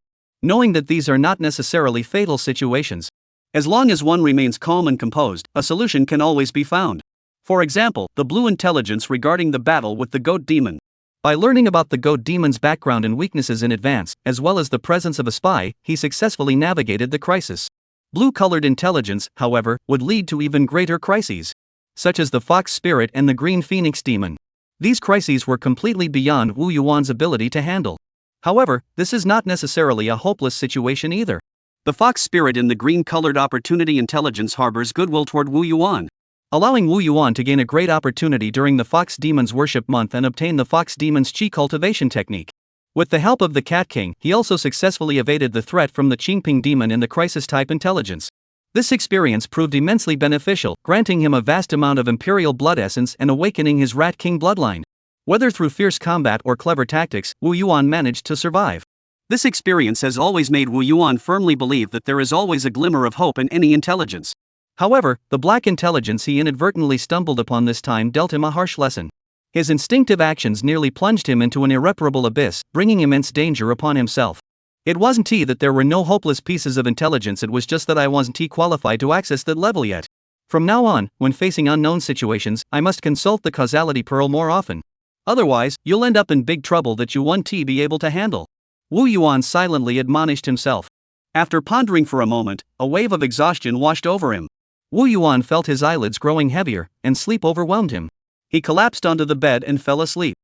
knowing that these are not necessarily fatal situations. As long as one remains calm and composed, a solution can always be found. For example, the blue intelligence regarding the battle with the goat demon. By learning about the goat demon's background and weaknesses in advance, as well as the presence of a spy, he successfully navigated the crisis. Blue-colored intelligence, however, would lead to even greater crises, such as the fox spirit and the green phoenix demon. These crises were completely beyond Wu Yuan's ability to handle. However, this is not necessarily a hopeless situation either. The fox spirit in the green-colored opportunity intelligence harbors goodwill toward Wu Yuan, allowing Wu Yuan to gain a great opportunity during the Fox Demon's Worship Month and obtain the Fox Demon's Qi cultivation technique. With the help of the Cat King, he also successfully evaded the threat from the Qingping demon in the crisis-type intelligence. This experience proved immensely beneficial, granting him a vast amount of Imperial Blood Essence and awakening his Rat King bloodline. Whether through fierce combat or clever tactics, Wu Yuan managed to survive. This experience has always made Wu Yuan firmly believe that there is always a glimmer of hope in any intelligence. However, the black intelligence he inadvertently stumbled upon this time dealt him a harsh lesson. His instinctive actions nearly plunged him into an irreparable abyss, bringing immense danger upon himself. It wasn't that there were no hopeless pieces of intelligence, it was just that I wasn't qualified to access that level yet. From now on, when facing unknown situations, I must consult the causality pearl more often. Otherwise, you'll end up in big trouble that you won't be able to handle. Wu Yuan silently admonished himself. After pondering for a moment, a wave of exhaustion washed over him. Wu Yuan felt his eyelids growing heavier, and sleep overwhelmed him. He collapsed onto the bed and fell asleep.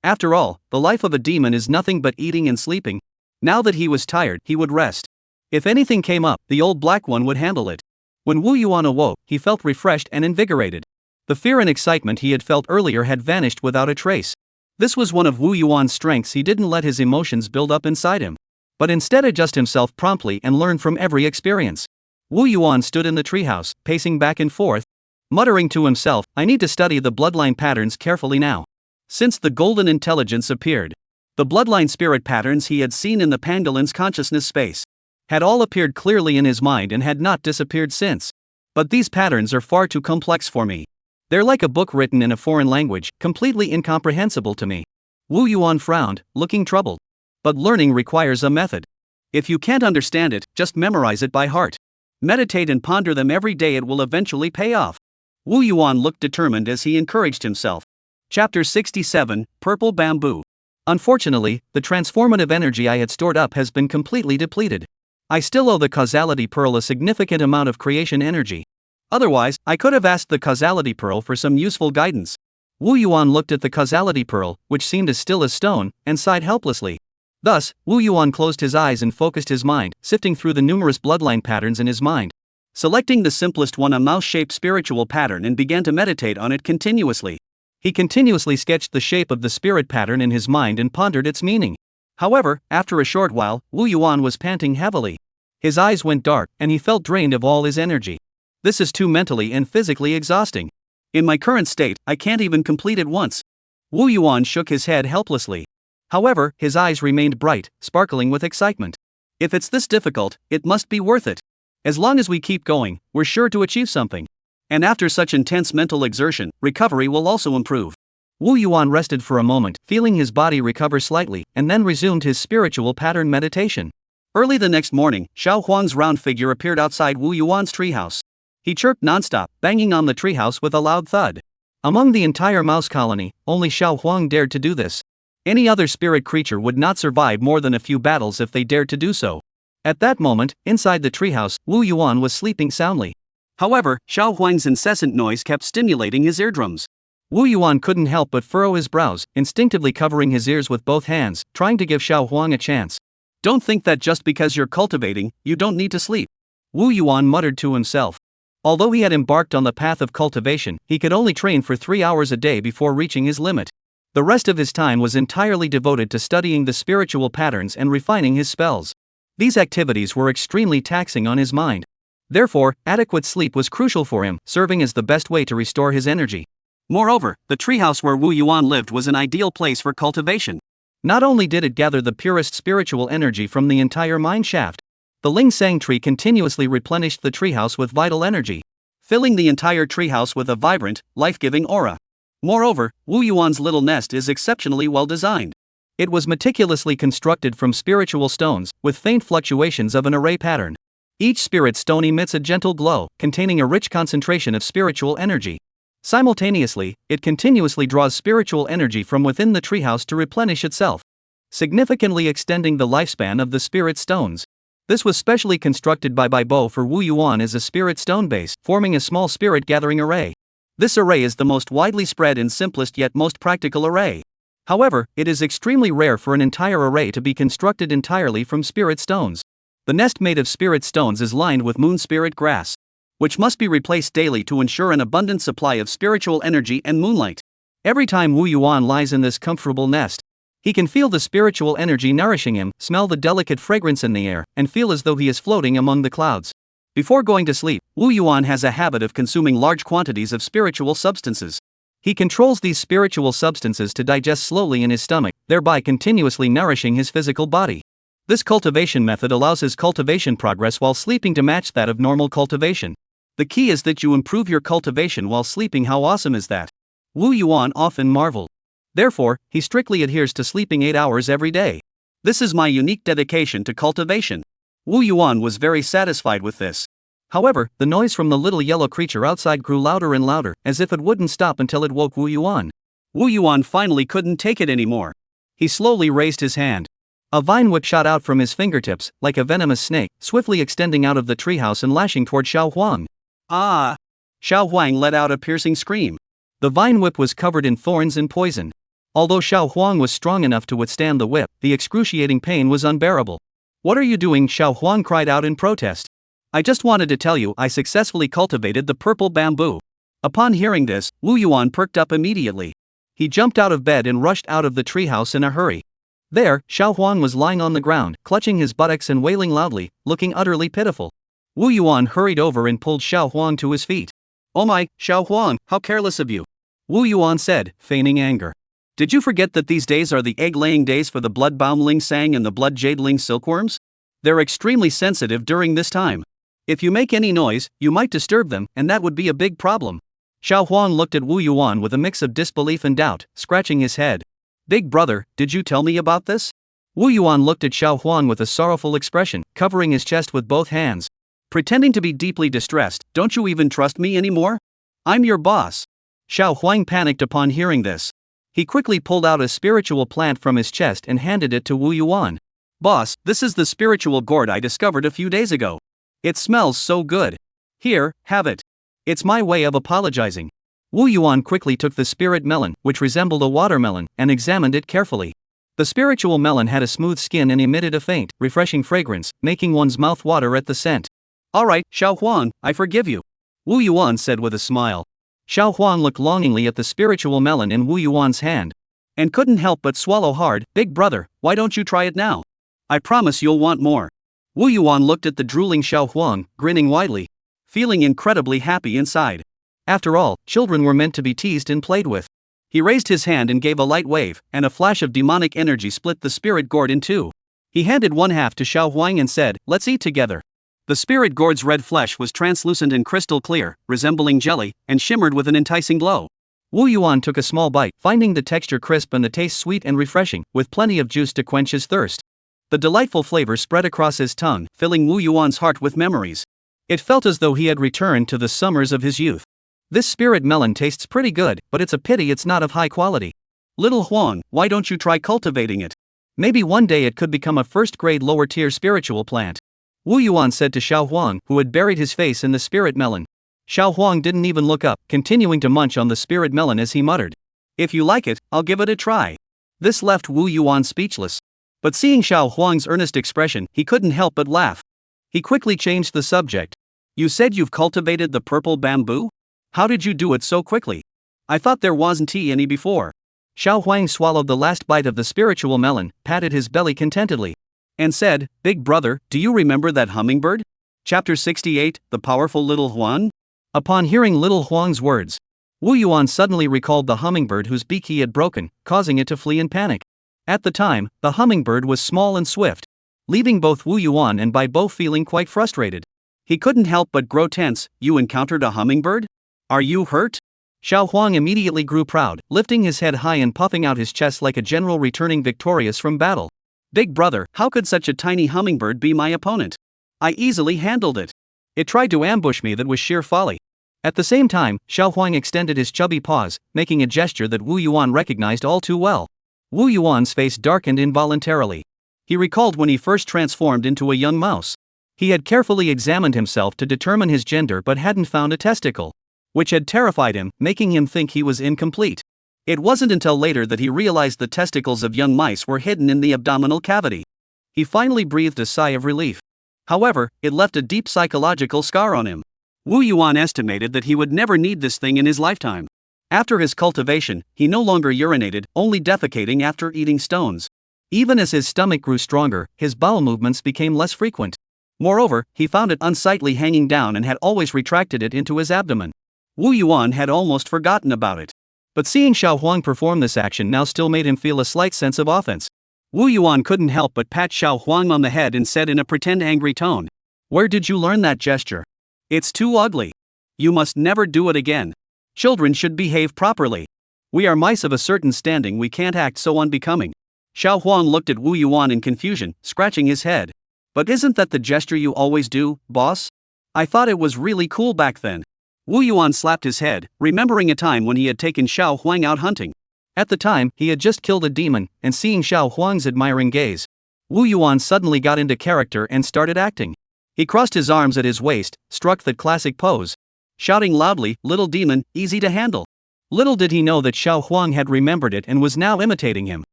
After all, the life of a demon is nothing but eating and sleeping. Now that he was tired, he would rest. If anything came up, the old black one would handle it. When Wu Yuan awoke, he felt refreshed and invigorated. The fear and excitement he had felt earlier had vanished without a trace. This was one of Wu Yuan's strengths. He didn't let his emotions build up inside him, but instead adjust himself promptly and learn from every experience. Wu Yuan stood in the treehouse, pacing back and forth, muttering to himself, I need to study the bloodline patterns carefully now. Since the golden intelligence appeared, the bloodline spirit patterns he had seen in the pangolin's consciousness space had all appeared clearly in his mind and had not disappeared since. But these patterns are far too complex for me. They're like a book written in a foreign language, completely incomprehensible to me. Wu Yuan frowned, looking troubled. But learning requires a method. If you can't understand it, just memorize it by heart. Meditate and ponder them every day, it will eventually pay off. Wu Yuan looked determined as he encouraged himself. Chapter 67, Purple Bamboo. Unfortunately, the transformative energy I had stored up has been completely depleted. I still owe the causality pearl a significant amount of creation energy. Otherwise, I could have asked the causality pearl for some useful guidance. Wu Yuan looked at the causality pearl, which seemed as still as stone, and sighed helplessly. Thus, Wu Yuan closed his eyes and focused his mind, sifting through the numerous bloodline patterns in his mind. Selecting the simplest one, a mouse-shaped spiritual pattern, and began to meditate on it continuously. He continuously sketched the shape of the spirit pattern in his mind and pondered its meaning. However, after a short while, Wu Yuan was panting heavily. His eyes went dark, and he felt drained of all his energy. This is too mentally and physically exhausting. In my current state, I can't even complete it once. Wu Yuan shook his head helplessly. However, his eyes remained bright, sparkling with excitement. If it's this difficult, it must be worth it. As long as we keep going, we're sure to achieve something. And after such intense mental exertion, recovery will also improve. Wu Yuan rested for a moment, feeling his body recover slightly, and then resumed his spiritual pattern meditation. Early the next morning, Xiao Huang's round figure appeared outside Wu Yuan's treehouse. He chirped nonstop, banging on the treehouse with a loud thud. Among the entire mouse colony, only Xiao Huang dared to do this. Any other spirit creature would not survive more than a few battles if they dared to do so. At that moment, inside the treehouse, Wu Yuan was sleeping soundly. However, Xiao Huang's incessant noise kept stimulating his eardrums. Wu Yuan couldn't help but furrow his brows, instinctively covering his ears with both hands, trying to give Xiao Huang a chance. Don't think that just because you're cultivating, you don't need to sleep. Wu Yuan muttered to himself. Although he had embarked on the path of cultivation, he could only train for 3 hours a day before reaching his limit. The rest of his time was entirely devoted to studying the spiritual patterns and refining his spells. These activities were extremely taxing on his mind. Therefore, adequate sleep was crucial for him, serving as the best way to restore his energy. Moreover, the treehouse where Wu Yuan lived was an ideal place for cultivation. Not only did it gather the purest spiritual energy from the entire mine shaft, the Ling Sang tree continuously replenished the treehouse with vital energy, filling the entire treehouse with a vibrant, life-giving aura. Moreover, Wu Yuan's little nest is exceptionally well designed. It was meticulously constructed from spiritual stones, with faint fluctuations of an array pattern. Each spirit stone emits a gentle glow, containing a rich concentration of spiritual energy. Simultaneously, it continuously draws spiritual energy from within the treehouse to replenish itself, significantly extending the lifespan of the spirit stones. This was specially constructed by Bo for Wu Yuan as a spirit stone base, forming a small spirit gathering array. This array is the most widely spread and simplest yet most practical array. However, it is extremely rare for an entire array to be constructed entirely from spirit stones. The nest made of spirit stones is lined with moon spirit grass, which must be replaced daily to ensure an abundant supply of spiritual energy and moonlight. Every time Wu Yuan lies in this comfortable nest, he can feel the spiritual energy nourishing him, smell the delicate fragrance in the air, and feel as though he is floating among the clouds. Before going to sleep, Wu Yuan has a habit of consuming large quantities of spiritual substances. He controls these spiritual substances to digest slowly in his stomach, thereby continuously nourishing his physical body. This cultivation method allows his cultivation progress while sleeping to match that of normal cultivation. The key is that you improve your cultivation while sleeping. How awesome is that? Wu Yuan often marveled. Therefore, he strictly adheres to sleeping 8 hours every day. This is my unique dedication to cultivation. Wu Yuan was very satisfied with this. However, the noise from the little yellow creature outside grew louder and louder, as if it wouldn't stop until it woke Wu Yuan. Wu Yuan finally couldn't take it anymore. He slowly raised his hand. A vine whip shot out from his fingertips, like a venomous snake, swiftly extending out of the treehouse and lashing toward Xiao Huang. Ah! Xiao Huang let out a piercing scream. The vine whip was covered in thorns and poison. Although Xiao Huang was strong enough to withstand the whip, the excruciating pain was unbearable. What are you doing? Xiao Huang cried out in protest. I just wanted to tell you I successfully cultivated the purple bamboo. Upon hearing this, Wu Yuan perked up immediately. He jumped out of bed and rushed out of the treehouse in a hurry. There, Xiao Huang was lying on the ground, clutching his buttocks and wailing loudly, looking utterly pitiful. Wu Yuan hurried over and pulled Xiao Huang to his feet. Oh my, Xiao Huang, how careless of you! Wu Yuan said, feigning anger. Did you forget that these days are the egg-laying days for the bloodbound ling sang and the blood jade ling silkworms? They're extremely sensitive during this time. If you make any noise, you might disturb them, and that would be a big problem. Xiao Huang looked at Wu Yuan with a mix of disbelief and doubt, scratching his head. Big brother, did you tell me about this? Wu Yuan looked at Xiao Huang with a sorrowful expression, covering his chest with both hands. Pretending to be deeply distressed, don't you even trust me anymore? I'm your boss. Xiao Huang panicked upon hearing this. He quickly pulled out a spiritual plant from his chest and handed it to Wu Yuan. Boss, this is the spiritual gourd I discovered a few days ago. It smells so good. Here, have it. It's my way of apologizing. Wu Yuan quickly took the spirit melon, which resembled a watermelon, and examined it carefully. The spiritual melon had a smooth skin and emitted a faint, refreshing fragrance, making one's mouth water at the scent. Alright, Xiao Huang, I forgive you. Wu Yuan said with a smile. Xiao Huang looked longingly at the spiritual melon in Wu Yuan's hand, and couldn't help but swallow hard. Big brother, why don't you try it now? I promise you'll want more. Wu Yuan looked at the drooling Xiao Huang, grinning widely, feeling incredibly happy inside. After all, children were meant to be teased and played with. He raised his hand and gave a light wave, and a flash of demonic energy split the spirit gourd in two. He handed one half to Xiao Huang and said, let's eat together. The spirit gourd's red flesh was translucent and crystal clear, resembling jelly, and shimmered with an enticing glow. Wu Yuan took a small bite, finding the texture crisp and the taste sweet and refreshing, with plenty of juice to quench his thirst. The delightful flavor spread across his tongue, filling Wu Yuan's heart with memories. It felt as though he had returned to the summers of his youth. This spirit melon tastes pretty good, but it's a pity it's not of high quality. Little Huang, why don't you try cultivating it? Maybe one day it could become a first-grade lower-tier spiritual plant. Wu Yuan said to Xiao Huang, who had buried his face in the spirit melon. Xiao Huang didn't even look up, continuing to munch on the spirit melon as he muttered. If you like it, I'll give it a try. This left Wu Yuan speechless. But seeing Xiao Huang's earnest expression, he couldn't help but laugh. He quickly changed the subject. You said you've cultivated the purple bamboo? How did you do it so quickly? I thought there wasn't any before. Xiao Huang swallowed the last bite of the spiritual melon, patted his belly contentedly, and said, Big brother, do you remember that hummingbird? Chapter 68, The Powerful Little Huan? Upon hearing Little Huang's words, Wu Yuan suddenly recalled the hummingbird whose beak he had broken, causing it to flee in panic. At the time, the hummingbird was small and swift, leaving both Wu Yuan and Bai Bo feeling quite frustrated. He couldn't help but grow tense. You encountered a hummingbird? Are you hurt? Xiao Huang immediately grew proud, lifting his head high and puffing out his chest like a general returning victorious from battle. Big brother, how could such a tiny hummingbird be my opponent? I easily handled it. It tried to ambush me, that was sheer folly. At the same time, Xiao Huang extended his chubby paws, making a gesture that Wu Yuan recognized all too well. Wu Yuan's face darkened involuntarily. He recalled when he first transformed into a young mouse. He had carefully examined himself to determine his gender but hadn't found a testicle, which had terrified him, making him think he was incomplete. It wasn't until later that he realized the testicles of young mice were hidden in the abdominal cavity. He finally breathed a sigh of relief. However, it left a deep psychological scar on him. Wu Yuan estimated that he would never need this thing in his lifetime. After his cultivation, he no longer urinated, only defecating after eating stones. Even as his stomach grew stronger, his bowel movements became less frequent. Moreover, he found it unsightly hanging down and had always retracted it into his abdomen. Wu Yuan had almost forgotten about it. But seeing Xiao Huang perform this action now still made him feel a slight sense of offense. Wu Yuan couldn't help but pat Xiao Huang on the head and said in a pretend angry tone, "Where did you learn that gesture? It's too ugly. You must never do it again. Children should behave properly. We are mice of a certain standing, we can't act so unbecoming." Xiao Huang looked at Wu Yuan in confusion, scratching his head. "But isn't that the gesture you always do, boss? I thought it was really cool back then." Wu Yuan slapped his head, remembering a time when he had taken Xiao Huang out hunting. At the time, he had just killed a demon, and seeing Xiao Huang's admiring gaze, Wu Yuan suddenly got into character and started acting. He crossed his arms at his waist, struck that classic pose, shouting loudly, "Little demon, easy to handle." Little did he know that Xiao Huang had remembered it and was now imitating him.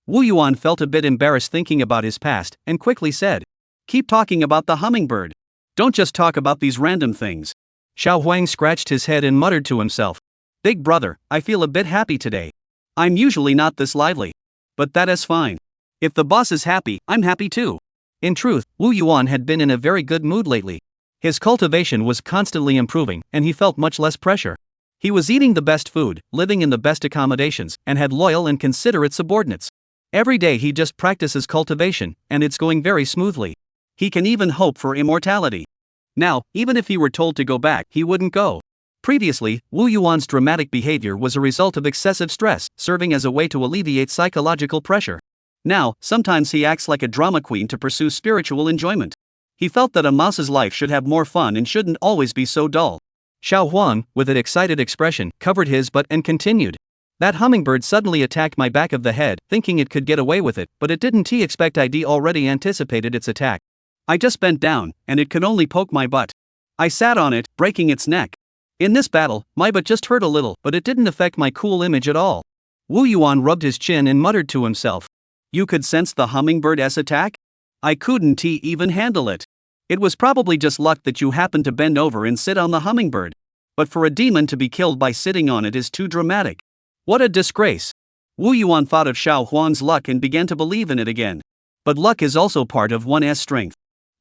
Wu Yuan felt a bit embarrassed thinking about his past, and quickly said, "Keep talking about the hummingbird. Don't just talk about these random things." Xiao Huang scratched his head and muttered to himself, "Big brother, I feel a bit happy today. I'm usually not this lively. But that is fine. If the boss is happy, I'm happy too." In truth, Wu Yuan had been in a very good mood lately. His cultivation was constantly improving, and he felt much less pressure. He was eating the best food, living in the best accommodations, and had loyal and considerate subordinates. Every day he just practices cultivation, and it's going very smoothly. He can even hope for immortality. Now, even if he were told to go back, he wouldn't go. Previously, Wu Yuan's dramatic behavior was a result of excessive stress, serving as a way to alleviate psychological pressure. Now, sometimes he acts like a drama queen to pursue spiritual enjoyment. He felt that a mouse's life should have more fun and shouldn't always be so dull. Xiao Huang, with an excited expression, covered his butt and continued. "That hummingbird suddenly attacked my back of the head, thinking it could get away with it, but it didn't expect I'd already anticipated its attack. I just bent down, and it could only poke my butt. I sat on it, breaking its neck. In this battle, my butt just hurt a little, but it didn't affect my cool image at all." Wu Yuan rubbed his chin and muttered to himself, "You could sense the hummingbird's attack? I couldn't even handle it. It was probably just luck that you happened to bend over and sit on the hummingbird. But for a demon to be killed by sitting on it is too dramatic. What a disgrace." Wu Yuan thought of Xiao Huang's luck and began to believe in it again. But luck is also part of one's strength.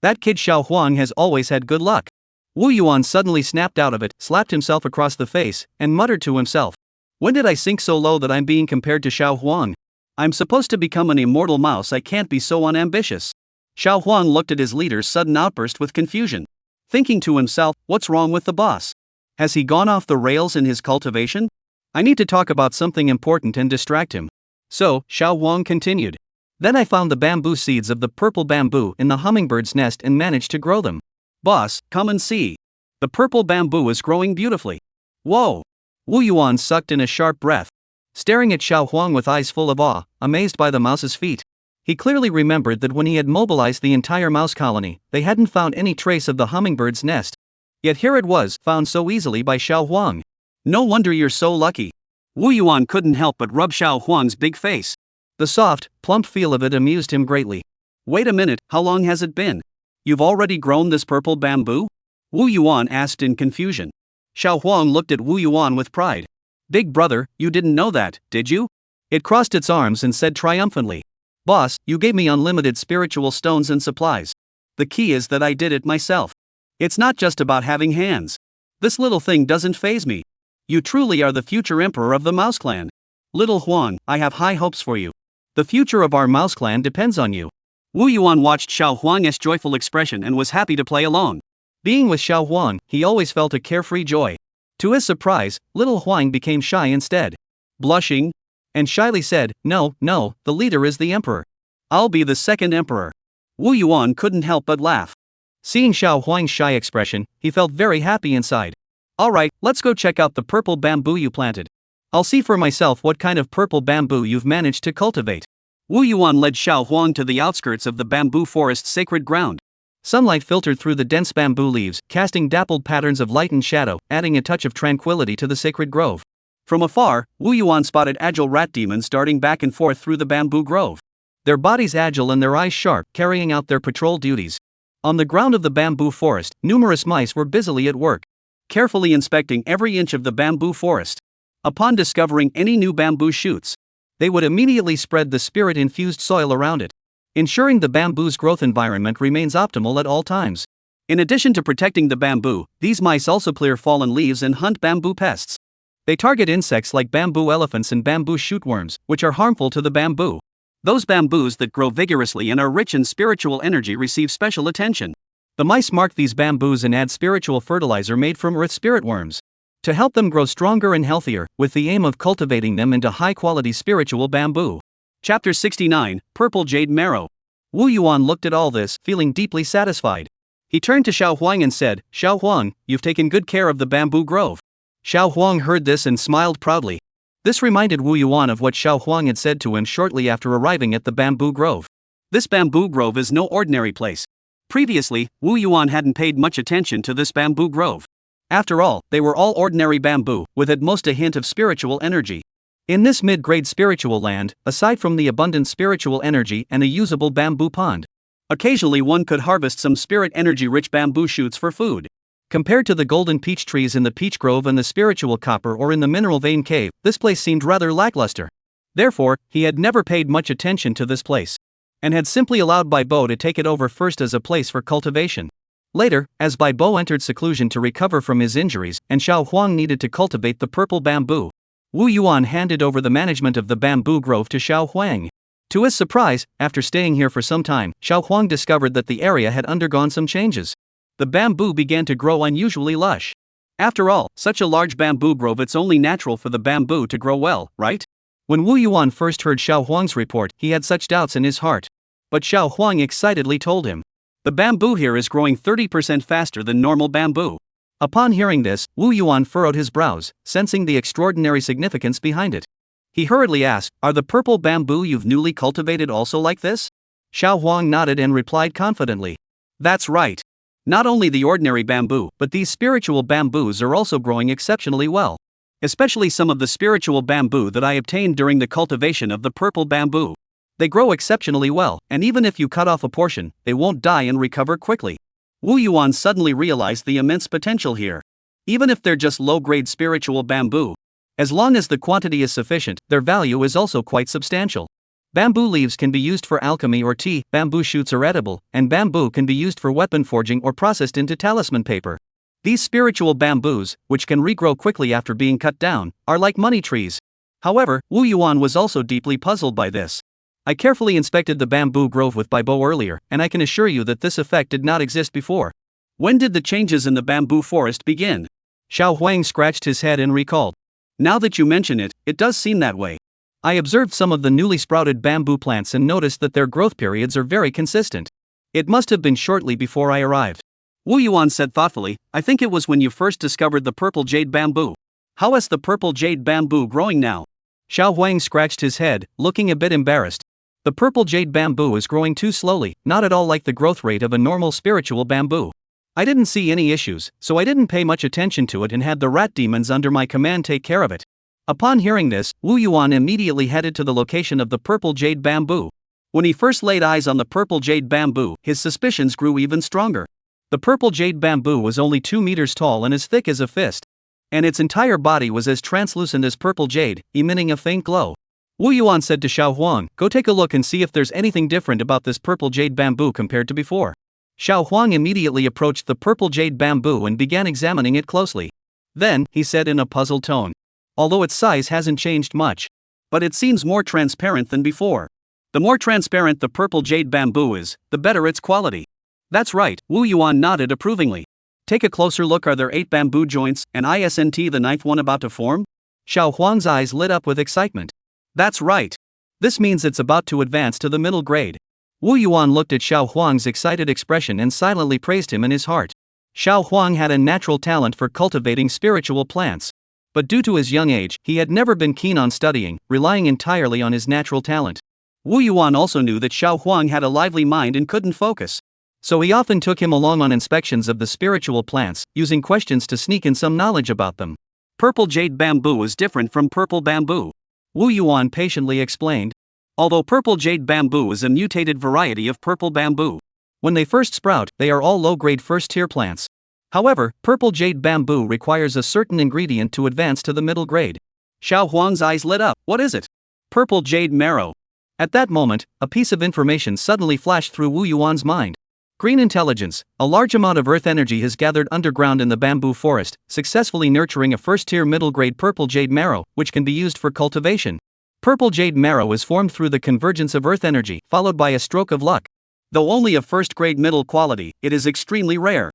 That kid Xiao Huang has always had good luck. Wu Yuan suddenly snapped out of it, slapped himself across the face, and muttered to himself, "When did I sink so low that I'm being compared to Xiao Huang? I'm supposed to become an immortal mouse, I can't be so unambitious." Xiao Huang looked at his leader's sudden outburst with confusion, thinking to himself, what's wrong with the boss? Has he gone off the rails in his cultivation? I need to talk about something important and distract him. So, Xiao Huang continued. Then I found the bamboo seeds of the purple bamboo in the hummingbird's nest and managed to grow them. Boss, come and see. The purple bamboo is growing beautifully. Whoa! Wu Yuan sucked in a sharp breath, staring at Xiao Huang with eyes full of awe, amazed by the mouse's feat. He clearly remembered that when he had mobilized the entire mouse colony, they hadn't found any trace of the hummingbird's nest. Yet here it was, found so easily by Xiao Huang. No wonder you're so lucky. Wu Yuan couldn't help but rub Xiao Huang's big face. The soft, plump feel of it amused him greatly. Wait a minute, how long has it been? You've already grown this purple bamboo? Wu Yuan asked in confusion. Xiao Huang looked at Wu Yuan with pride. Big brother, you didn't know that, did you? It crossed its arms and said triumphantly. Boss, you gave me unlimited spiritual stones and supplies. The key is that I did it myself. It's not just about having hands. This little thing doesn't faze me. You truly are the future emperor of the mouse clan. Little Huang, I have high hopes for you. The future of our mouse clan depends on you. Wu Yuan watched Xiao Huang's joyful expression and was happy to play along. Being with Xiao Huang, he always felt a carefree joy. To his surprise, little Huang became shy instead. Blushing and shyly said, "No, no, the leader is the emperor. I'll be the second emperor." Wu Yuan couldn't help but laugh. Seeing Xiao Huang's shy expression, he felt very happy inside. "Alright, let's go check out the purple bamboo you planted. I'll see for myself what kind of purple bamboo you've managed to cultivate." Wu Yuan led Xiao Huang to the outskirts of the bamboo forest's sacred ground. Sunlight filtered through the dense bamboo leaves, casting dappled patterns of light and shadow, adding a touch of tranquility to the sacred grove. From afar, Wu Yuan spotted agile rat demons darting back and forth through the bamboo grove. Their bodies agile and their eyes sharp, carrying out their patrol duties. On the ground of the bamboo forest, numerous mice were busily at work, carefully inspecting every inch of the bamboo forest. Upon discovering any new bamboo shoots, they would immediately spread the spirit-infused soil around it, ensuring the bamboo's growth environment remains optimal at all times. In addition to protecting the bamboo, these mice also clear fallen leaves and hunt bamboo pests. They target insects like bamboo elephants and bamboo shootworms, which are harmful to the bamboo. Those bamboos that grow vigorously and are rich in spiritual energy receive special attention. The mice mark these bamboos and add spiritual fertilizer made from earth spirit worms to help them grow stronger and healthier, with the aim of cultivating them into high-quality spiritual bamboo. Chapter 69, Purple Jade Marrow. Wu Yuan looked at all this, feeling deeply satisfied. He turned to Xiao Huang and said, "Xiao Huang, you've taken good care of the bamboo grove." Xiao Huang heard this and smiled proudly. This reminded Wu Yuan of what Xiao Huang had said to him shortly after arriving at the bamboo grove. This bamboo grove is no ordinary place. Previously, Wu Yuan hadn't paid much attention to this bamboo grove. After all, they were all ordinary bamboo, with at most a hint of spiritual energy. In this mid-grade spiritual land, aside from the abundant spiritual energy and a usable bamboo pond, occasionally one could harvest some spirit energy-rich bamboo shoots for food. Compared to the golden peach trees in the peach grove and the spiritual copper or in the mineral vein cave, this place seemed rather lackluster. Therefore, he had never paid much attention to this place, and had simply allowed Bai Bo to take it over first as a place for cultivation. Later, as Bai Bo entered seclusion to recover from his injuries, and Xiao Huang needed to cultivate the purple bamboo, Wu Yuan handed over the management of the bamboo grove to Xiao Huang. To his surprise, after staying here for some time, Xiao Huang discovered that the area had undergone some changes. The bamboo began to grow unusually lush. After all, such a large bamboo grove, it's only natural for the bamboo to grow well, right? When Wu Yuan first heard Xiao Huang's report, he had such doubts in his heart. But Xiao Huang excitedly told him, "The bamboo here is growing 30% faster than normal bamboo." Upon hearing this, Wu Yuan furrowed his brows, sensing the extraordinary significance behind it. He hurriedly asked, "Are the purple bamboo you've newly cultivated also like this?" Xiao Huang nodded and replied confidently, "That's right. Not only the ordinary bamboo, but these spiritual bamboos are also growing exceptionally well. Especially some of the spiritual bamboo that I obtained during the cultivation of the purple bamboo. They grow exceptionally well, and even if you cut off a portion, they won't die and recover quickly." Wu Yuan suddenly realized the immense potential here. Even if they're just low-grade spiritual bamboo, as long as the quantity is sufficient, their value is also quite substantial. Bamboo leaves can be used for alchemy or tea, bamboo shoots are edible, and bamboo can be used for weapon forging or processed into talisman paper. These spiritual bamboos, which can regrow quickly after being cut down, are like money trees. However, Wu Yuan was also deeply puzzled by this. "I carefully inspected the bamboo grove with Bai Bo earlier, and I can assure you that this effect did not exist before." "When did the changes in the bamboo forest begin?" Xiao Huang scratched his head and recalled. "Now that you mention it, it does seem that way. I observed some of the newly sprouted bamboo plants and noticed that their growth periods are very consistent. It must have been shortly before I arrived." Wu Yuan said thoughtfully, "I think it was when you first discovered the purple jade bamboo. How is the purple jade bamboo growing now?" Xiao Huang scratched his head, looking a bit embarrassed. "The purple jade bamboo is growing too slowly, not at all like the growth rate of a normal spiritual bamboo. I didn't see any issues, so I didn't pay much attention to it and had the rat demons under my command take care of it." Upon hearing this, Wu Yuan immediately headed to the location of the purple jade bamboo. When he first laid eyes on the purple jade bamboo, his suspicions grew even stronger. The purple jade bamboo was only 2 meters tall and as thick as a fist, and its entire body was as translucent as purple jade, emitting a faint glow. Wu Yuan said to Xiao Huang, "Go take a look and see if there's anything different about this purple jade bamboo compared to before." Xiao Huang immediately approached the purple jade bamboo and began examining it closely. Then, he said in a puzzled tone, "Although its size hasn't changed much, but it seems more transparent than before. The more transparent the purple jade bamboo is, the better its quality." "That's right," Wu Yuan nodded approvingly. Take a closer look. Are there 8 bamboo joints, and isn't the ninth one about to form? Xiao Huang's eyes lit up with excitement. That's right. This means it's about to advance to the middle grade. Wu Yuan looked at Xiao Huang's excited expression and silently praised him in his heart. Xiao Huang had a natural talent for cultivating spiritual plants. But due to his young age, he had never been keen on studying, relying entirely on his natural talent. Wu Yuan also knew that Xiao Huang had a lively mind and couldn't focus. So he often took him along on inspections of the spiritual plants, using questions to sneak in some knowledge about them. Purple jade bamboo is different from purple bamboo, Wu Yuan patiently explained. Although purple jade bamboo is a mutated variety of purple bamboo. When they first sprout, they are all low-grade first-tier plants. However, purple jade bamboo requires a certain ingredient to advance to the middle grade. Xiao Huang's eyes lit up. What is it? Purple jade marrow. At that moment, a piece of information suddenly flashed through Wu Yuan's mind. Green intelligence. A large amount of earth energy has gathered underground in the bamboo forest, successfully nurturing a first-tier middle-grade purple jade marrow, which can be used for cultivation. Purple jade marrow is formed through the convergence of earth energy, followed by a stroke of luck. Though only of first-grade middle quality, it is extremely rare.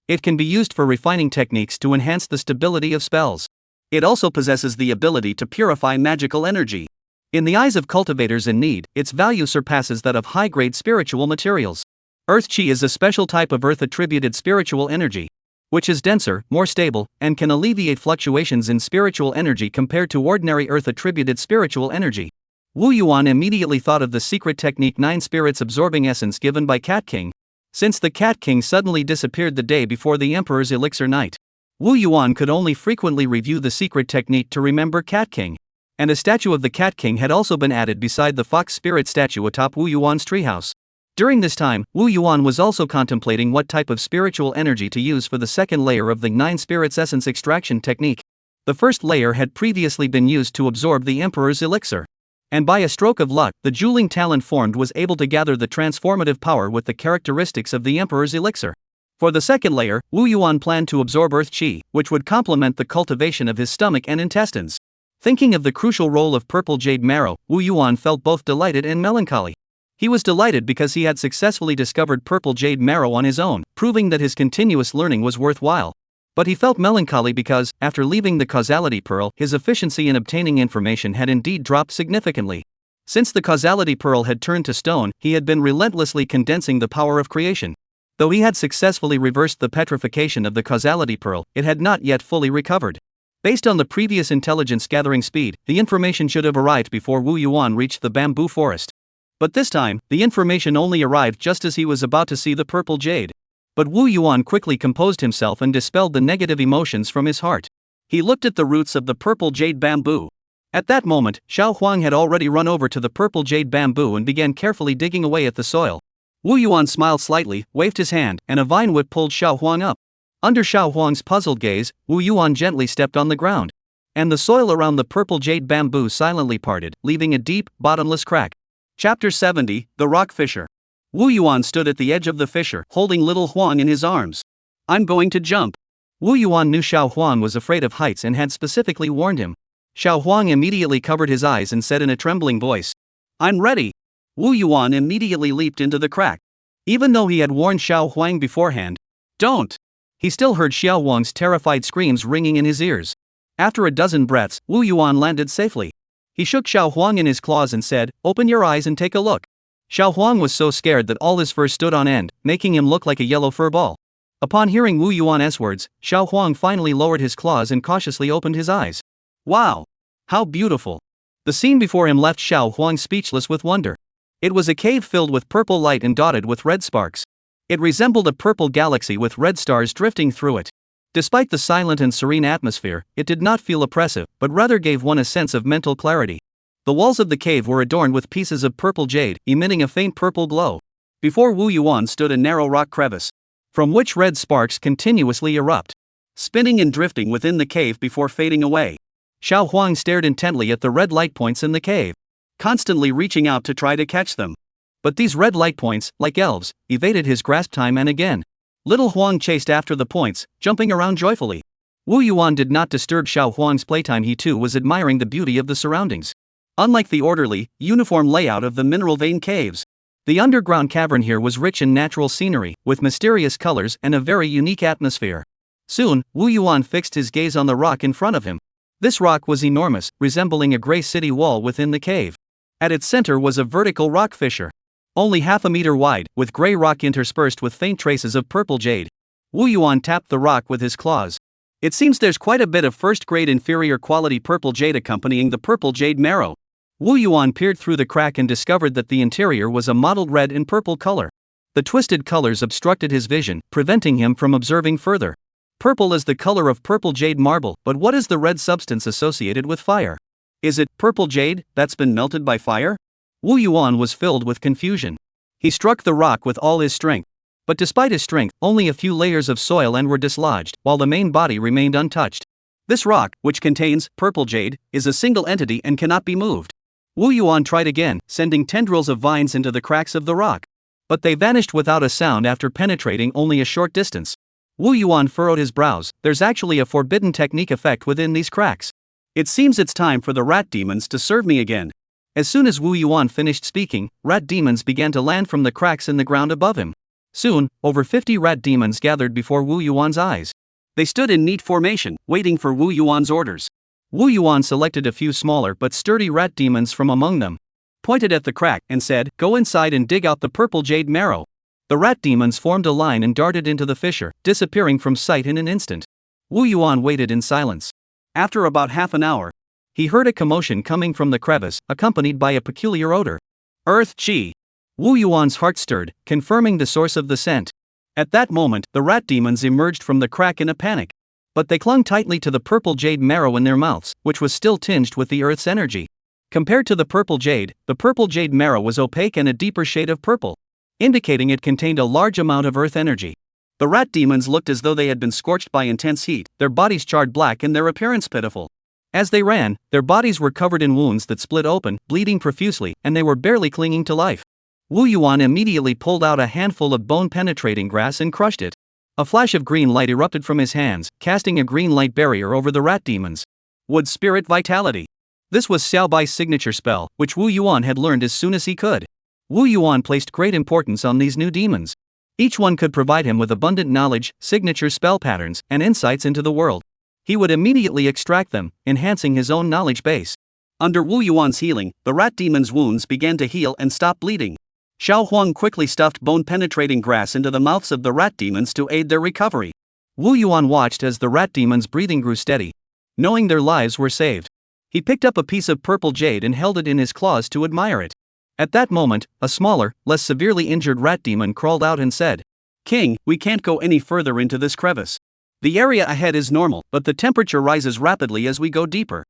It can be used for refining techniques to enhance the stability of spells. It also possesses the ability to purify magical energy. In the eyes of cultivators in need, its value surpasses that of high-grade spiritual materials. Earth Chi is a special type of earth-attributed spiritual energy, which is denser, more stable, and can alleviate fluctuations in spiritual energy compared to ordinary earth-attributed spiritual energy. Wu Yuan immediately thought of the secret technique 9 spirits absorbing essence given by Cat King. Since the Cat King suddenly disappeared the day before the Emperor's Elixir Night, Wu Yuan could only frequently review the secret technique to remember Cat King. And a statue of the Cat King had also been added beside the fox spirit statue atop Wu Yuan's treehouse. During this time, Wu Yuan was also contemplating what type of spiritual energy to use for the second layer of the 9 spirits essence extraction technique. The first layer had previously been used to absorb the Emperor's Elixir. And by a stroke of luck, the dueling talent formed was able to gather the transformative power with the characteristics of the Emperor's Elixir. For the second layer, Wu Yuan planned to absorb Earth Qi, which would complement the cultivation of his stomach and intestines. Thinking of the crucial role of purple jade marrow, Wu Yuan felt both delighted and melancholy. He was delighted because he had successfully discovered purple jade marrow on his own, proving that his continuous learning was worthwhile. But he felt melancholy because, after leaving the causality pearl, his efficiency in obtaining information had indeed dropped significantly. Since the causality pearl had turned to stone, he had been relentlessly condensing the power of creation. Though he had successfully reversed the petrification of the causality pearl, it had not yet fully recovered. Based on the previous intelligence gathering speed, the information should have arrived before Wu Yuan reached the bamboo forest. But this time, the information only arrived just as he was about to see the purple jade. But Wu Yuan quickly composed himself and dispelled the negative emotions from his heart. He looked at the roots of the purple jade bamboo. At that moment, Xiao Huang had already run over to the purple jade bamboo and began carefully digging away at the soil. Wu Yuan smiled slightly, waved his hand, and a vine whip pulled Xiao Huang up. Under Xiao Huang's puzzled gaze, Wu Yuan gently stepped on the ground. And the soil around the purple jade bamboo silently parted, leaving a deep, bottomless crack. Chapter 70, The Rock Fissure. Wu Yuan stood at the edge of the fissure, holding little Huang in his arms. I'm going to jump. Wu Yuan knew Xiao Huang was afraid of heights and had specifically warned him. Xiao Huang immediately covered his eyes and said in a trembling voice, I'm ready. Wu Yuan immediately leaped into the crack. Even though he had warned Xiao Huang beforehand, don't! He still heard Xiao Huang's terrified screams ringing in his ears. After a dozen breaths, Wu Yuan landed safely. He shook Xiao Huang in his claws and said, Open your eyes and take a look. Xiao Huang was so scared that all his fur stood on end, making him look like a yellow fur ball. Upon hearing Wu Yuan's words, Xiao Huang finally lowered his claws and cautiously opened his eyes. Wow! How beautiful! The scene before him left Xiao Huang speechless with wonder. It was a cave filled with purple light and dotted with red sparks. It resembled a purple galaxy with red stars drifting through it. Despite the silent and serene atmosphere, it did not feel oppressive, but rather gave one a sense of mental clarity. The walls of the cave were adorned with pieces of purple jade, emitting a faint purple glow. Before Wu Yuan stood a narrow rock crevice, from which red sparks continuously erupt, spinning and drifting within the cave before fading away. Xiao Huang stared intently at the red light points in the cave, constantly reaching out to try to catch them. But these red light points, like elves, evaded his grasp time and again. Little Huang chased after the points, jumping around joyfully. Wu Yuan did not disturb Xiao Huang's playtime. He too was admiring the beauty of the surroundings. Unlike the orderly, uniform layout of the mineral vein caves, The underground cavern here was rich in natural scenery, with mysterious colors and a very unique atmosphere. Soon, Wu Yuan fixed his gaze on the rock in front of him. This rock was enormous, resembling a gray city wall within the cave. At its center was a vertical rock fissure, only half a meter wide, with gray rock interspersed with faint traces of purple jade. Wu Yuan tapped the rock with his claws. It seems there's quite a bit of first-grade inferior quality purple jade accompanying the purple jade marrow. Wu Yuan peered through the crack and discovered that the interior was a mottled red and purple color. The twisted colors obstructed his vision, preventing him from observing further. Purple is the color of purple jade marble, but what is the red substance associated with fire? Is it purple jade that's been melted by fire? Wu Yuan was filled with confusion. He struck the rock with all his strength. But despite his strength, only a few layers of soil and were dislodged, while the main body remained untouched. This rock, which contains purple jade, is a single entity and cannot be moved. Wu Yuan tried again, sending tendrils of vines into the cracks of the rock. But they vanished without a sound after penetrating only a short distance. Wu Yuan furrowed his brows. There's actually a forbidden technique effect within these cracks. It seems it's time for the rat demons to serve me again. As soon as Wu Yuan finished speaking, rat demons began to land from the cracks in the ground above him. Soon, over 50 rat demons gathered before Wu Yuan's eyes. They stood in neat formation, waiting for Wu Yuan's orders. Wu Yuan selected a few smaller but sturdy rat demons from among them, pointed at the crack, and said, "Go inside and dig out the purple jade marrow." The rat demons formed a line and darted into the fissure, disappearing from sight in an instant. Wu Yuan waited in silence. After about half an hour, he heard a commotion coming from the crevice, accompanied by a peculiar odor. Earth Qi. Wu Yuan's heart stirred, confirming the source of the scent. At that moment, the rat demons emerged from the crack in a panic. But they clung tightly to the purple jade marrow in their mouths, which was still tinged with the earth's energy. Compared to the purple jade marrow was opaque and a deeper shade of purple, indicating it contained a large amount of earth energy. The rat demons looked as though they had been scorched by intense heat, their bodies charred black and their appearance pitiful. As they ran, their bodies were covered in wounds that split open, bleeding profusely, and they were barely clinging to life. Wu Yuan immediately pulled out a handful of bone-penetrating grass and crushed it. A flash of green light erupted from his hands, casting a green light barrier over the rat demons. Wood Spirit Vitality. This was Xiao Bai's signature spell, which Wu Yuan had learned as soon as he could. Wu Yuan placed great importance on these new demons. Each one could provide him with abundant knowledge, signature spell patterns, and insights into the world. He would immediately extract them, enhancing his own knowledge base. Under Wu Yuan's healing, the rat demons' wounds began to heal and stop bleeding. Xiao Huang quickly stuffed bone-penetrating grass into the mouths of the rat demons to aid their recovery. Wu Yuan watched as the rat demons' breathing grew steady, knowing their lives were saved. He picked up a piece of purple jade and held it in his claws to admire it. At that moment, a smaller, less severely injured rat demon crawled out and said, "King, we can't go any further into this crevice. The area ahead is normal, but the temperature rises rapidly as we go deeper.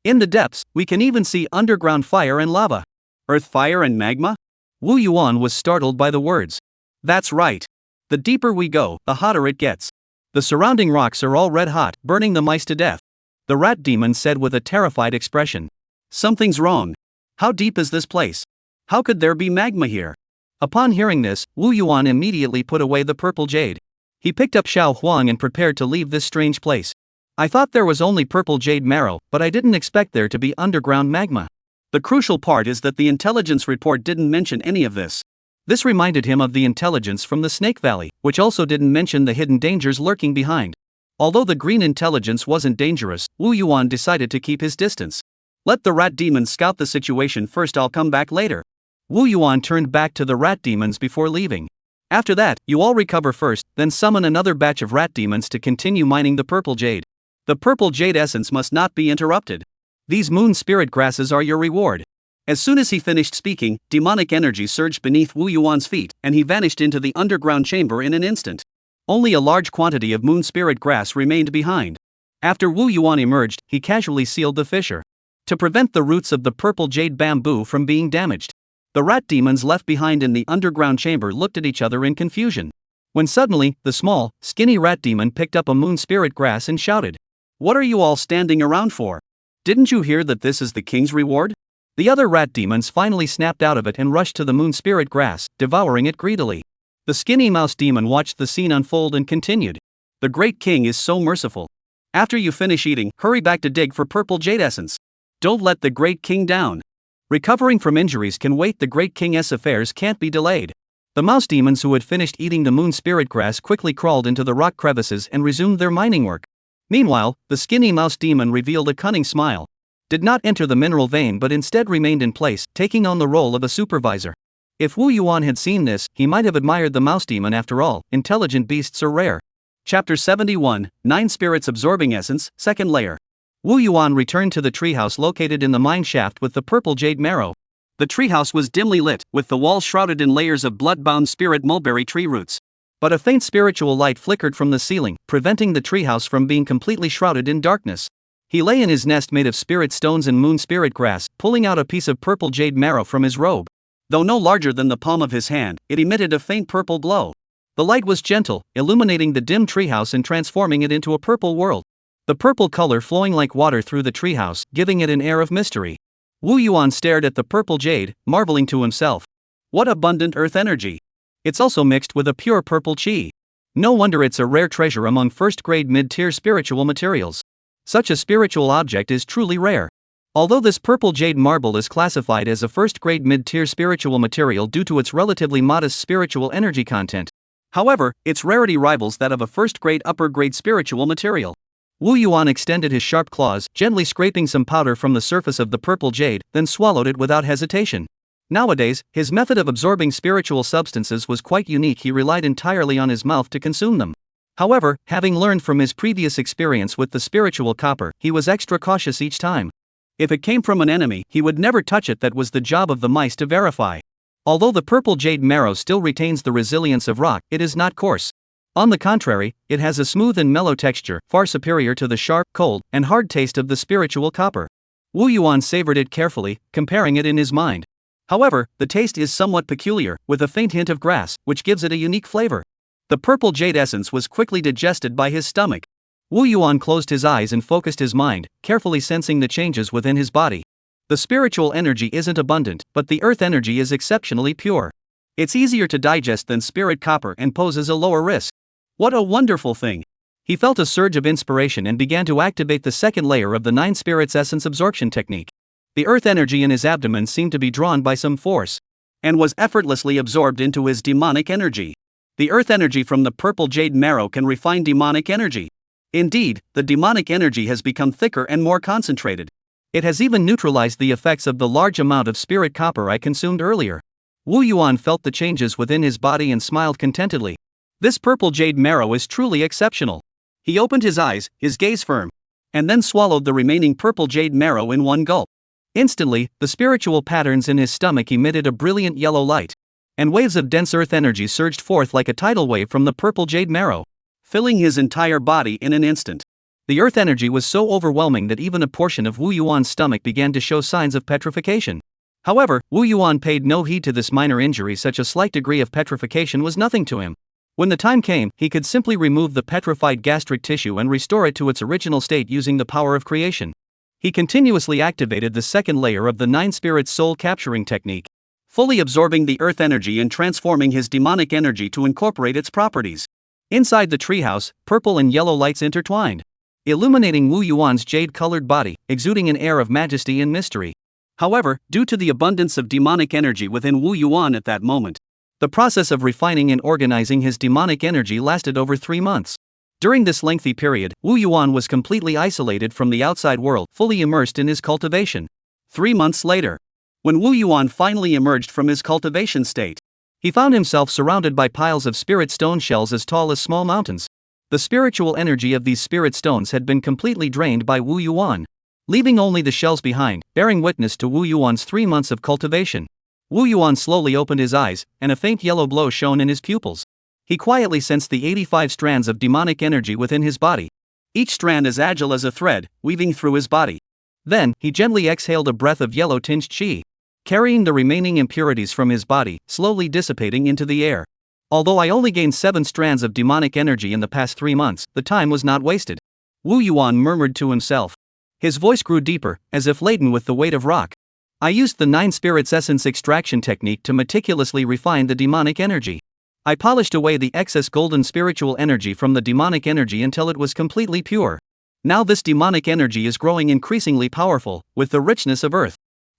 In the depths, we can even see underground fire and lava." Earth fire and magma? Wu Yuan was startled by the words. That's right. The deeper we go, the hotter it gets. The surrounding rocks are all red hot, burning the mice to death. The rat demon said with a terrified expression. Something's wrong. How deep is this place? How could there be magma here? Upon hearing this, Wu Yuan immediately put away the purple jade. He picked up Xiao Huang and prepared to leave this strange place. I thought there was only purple jade marrow, but I didn't expect there to be underground magma. The crucial part is that the intelligence report didn't mention any of this. This reminded him of the intelligence from the Snake Valley, which also didn't mention the hidden dangers lurking behind. Although the green intelligence wasn't dangerous, Wu Yuan decided to keep his distance. Let the rat demons scout the situation first, I'll come back later. Wu Yuan turned back to the rat demons before leaving. After that, you all recover first, then summon another batch of rat demons to continue mining the purple jade. The purple jade essence must not be interrupted. These moon spirit grasses are your reward. As soon as he finished speaking, demonic energy surged beneath Wu Yuan's feet, and he vanished into the underground chamber in an instant. Only a large quantity of moon spirit grass remained behind. After Wu Yuan emerged, he casually sealed the fissure to prevent the roots of the purple jade bamboo from being damaged. The rat demons left behind in the underground chamber looked at each other in confusion. When suddenly, the small, skinny rat demon picked up a moon spirit grass and shouted, "What are you all standing around for? Didn't you hear that this is the king's reward?" The other rat demons finally snapped out of it and rushed to the moon spirit grass, devouring it greedily. The skinny mouse demon watched the scene unfold and continued, "The great king is so merciful. After you finish eating, hurry back to dig for purple jade essence. Don't let the great king down." Recovering from injuries can wait. The great king's affairs can't be delayed. The mouse demons who had finished eating the moon spirit grass quickly crawled into the rock crevices and resumed their mining work. Meanwhile, the skinny mouse demon revealed a cunning smile. Did not enter the mineral vein but instead remained in place, taking on the role of a supervisor. If Wu Yuan had seen this, he might have admired the mouse demon. After all, intelligent beasts are rare. Chapter 71, 9 Spirits Absorbing Essence, Second Layer. Wu Yuan returned to the treehouse located in the mine shaft with the purple jade marrow. The treehouse was dimly lit, with the walls shrouded in layers of bloodbound spirit mulberry tree roots. But a faint spiritual light flickered from the ceiling, preventing the treehouse from being completely shrouded in darkness. He lay in his nest made of spirit stones and moon spirit grass, pulling out a piece of purple jade marrow from his robe. Though no larger than the palm of his hand, it emitted a faint purple glow. The light was gentle, illuminating the dim treehouse and transforming it into a purple world. The purple color flowing like water through the treehouse, giving it an air of mystery. Wu Yuan stared at the purple jade, marveling to himself. What abundant earth energy! It's also mixed with a pure purple chi. No wonder it's a rare treasure among first-grade mid-tier spiritual materials. Such a spiritual object is truly rare. Although this purple jade marble is classified as a first-grade mid-tier spiritual material due to its relatively modest spiritual energy content. However, its rarity rivals that of a first-grade upper-grade spiritual material. Wu Yuan extended his sharp claws, gently scraping some powder from the surface of the purple jade, then swallowed it without hesitation. Nowadays, his method of absorbing spiritual substances was quite unique. He relied entirely on his mouth to consume them. However, having learned from his previous experience with the spiritual copper, he was extra cautious each time. If it came from an enemy, he would never touch it. That was the job of the mice to verify. Although the purple jade marrow still retains the resilience of rock, it is not coarse. On the contrary, it has a smooth and mellow texture, far superior to the sharp, cold, and hard taste of the spiritual copper. Wu Yuan savored it carefully, comparing it in his mind. However, the taste is somewhat peculiar, with a faint hint of grass, which gives it a unique flavor. The purple jade essence was quickly digested by his stomach. Wu Yuan closed his eyes and focused his mind, carefully sensing the changes within his body. The spiritual energy isn't abundant, but the earth energy is exceptionally pure. It's easier to digest than spirit copper and poses a lower risk. What a wonderful thing! He felt a surge of inspiration and began to activate the second layer of the 9 Spirits Essence absorption technique. The earth energy in his abdomen seemed to be drawn by some force, and was effortlessly absorbed into his demonic energy. The earth energy from the purple jade marrow can refine demonic energy. Indeed, the demonic energy has become thicker and more concentrated. It has even neutralized the effects of the large amount of spirit copper I consumed earlier. Wu Yuan felt the changes within his body and smiled contentedly. This purple jade marrow is truly exceptional. He opened his eyes, his gaze firm, and then swallowed the remaining purple jade marrow in one gulp. Instantly, the spiritual patterns in his stomach emitted a brilliant yellow light, and waves of dense earth energy surged forth like a tidal wave from the purple jade marrow, filling his entire body in an instant. The earth energy was so overwhelming that even a portion of Wu Yuan's stomach began to show signs of petrification. However, Wu Yuan paid no heed to this minor injury. Such a slight degree of petrification was nothing to him. When the time came, he could simply remove the petrified gastric tissue and restore it to its original state using the power of creation. He continuously activated the second layer of the 9 Spirits soul capturing technique, fully absorbing the earth energy and transforming his demonic energy to incorporate its properties. Inside the treehouse, purple and yellow lights intertwined, illuminating Wu Yuan's jade-colored body, exuding an air of majesty and mystery. However, due to the abundance of demonic energy within Wu Yuan at that moment, the process of refining and organizing his demonic energy lasted over 3 months. During this lengthy period, Wu Yuan was completely isolated from the outside world, fully immersed in his cultivation. 3 months later, when Wu Yuan finally emerged from his cultivation state, he found himself surrounded by piles of spirit stone shells as tall as small mountains. The spiritual energy of these spirit stones had been completely drained by Wu Yuan, leaving only the shells behind, bearing witness to Wu Yuan's 3 months of cultivation. Wu Yuan slowly opened his eyes, and a faint yellow glow shone in his pupils. He quietly sensed the 85 strands of demonic energy within his body, each strand as agile as a thread, weaving through his body. Then, he gently exhaled a breath of yellow-tinged qi, carrying the remaining impurities from his body, slowly dissipating into the air. Although I only gained 7 strands of demonic energy in the past 3 months, the time was not wasted. Wu Yuan murmured to himself. His voice grew deeper, as if laden with the weight of rock. I used the 9 Spirits Essence extraction technique to meticulously refine the demonic energy. I polished away the excess golden spiritual energy from the demonic energy until it was completely pure. Now this demonic energy is growing increasingly powerful, with the richness of earth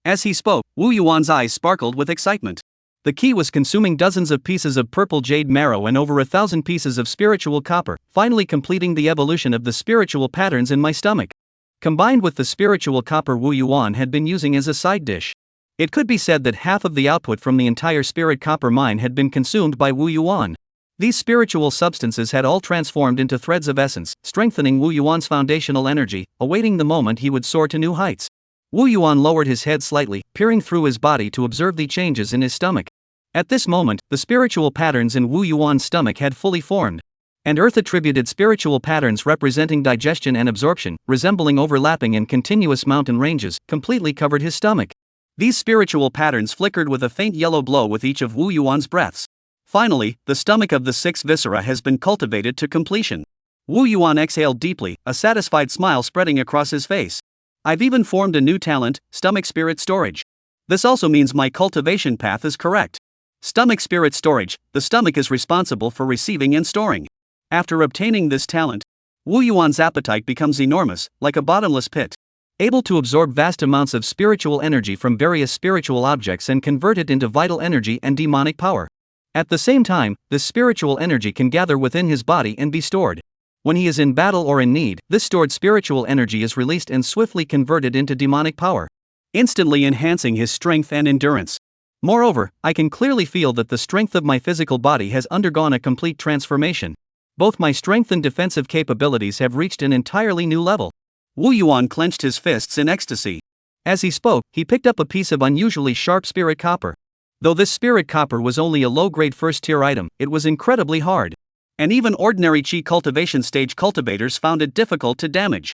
As he spoke, Wu Yuan's eyes sparkled with excitement. The key was consuming dozens of pieces of purple jade marrow and over 1,000 pieces of spiritual copper, finally completing the evolution of the spiritual patterns in my stomach. Combined with the spiritual copper Wu Yuan had been using as a side dish. It could be said that half of the output from the entire spirit copper mine had been consumed by Wu Yuan. These spiritual substances had all transformed into threads of essence, strengthening Wu Yuan's foundational energy, awaiting the moment he would soar to new heights. Wu Yuan lowered his head slightly, peering through his body to observe the changes in his stomach. At this moment, the spiritual patterns in Wu Yuan's stomach had fully formed. And earth-attributed spiritual patterns representing digestion and absorption, resembling overlapping and continuous mountain ranges, completely covered his stomach. These spiritual patterns flickered with a faint yellow glow with each of Wu Yuan's breaths. Finally, the stomach of the 6 viscera has been cultivated to completion. Wu Yuan exhaled deeply, a satisfied smile spreading across his face. I've even formed a new talent, stomach spirit storage. This also means my cultivation path is correct. Stomach spirit storage, the stomach is responsible for receiving and storing. After obtaining this talent, Wu Yuan's appetite becomes enormous, like a bottomless pit. Able to absorb vast amounts of spiritual energy from various spiritual objects and convert it into vital energy and demonic power. At the same time, this spiritual energy can gather within his body and be stored. When he is in battle or in need, this stored spiritual energy is released and swiftly converted into demonic power, instantly enhancing his strength and endurance. Moreover, I can clearly feel that the strength of my physical body has undergone a complete transformation. Both my strength and defensive capabilities have reached an entirely new level. Wu Yuan clenched his fists in ecstasy. As he spoke, he picked up a piece of unusually sharp spirit copper. Though this spirit copper was only a low-grade first-tier item, it was incredibly hard. And even ordinary Qi cultivation stage cultivators found it difficult to damage.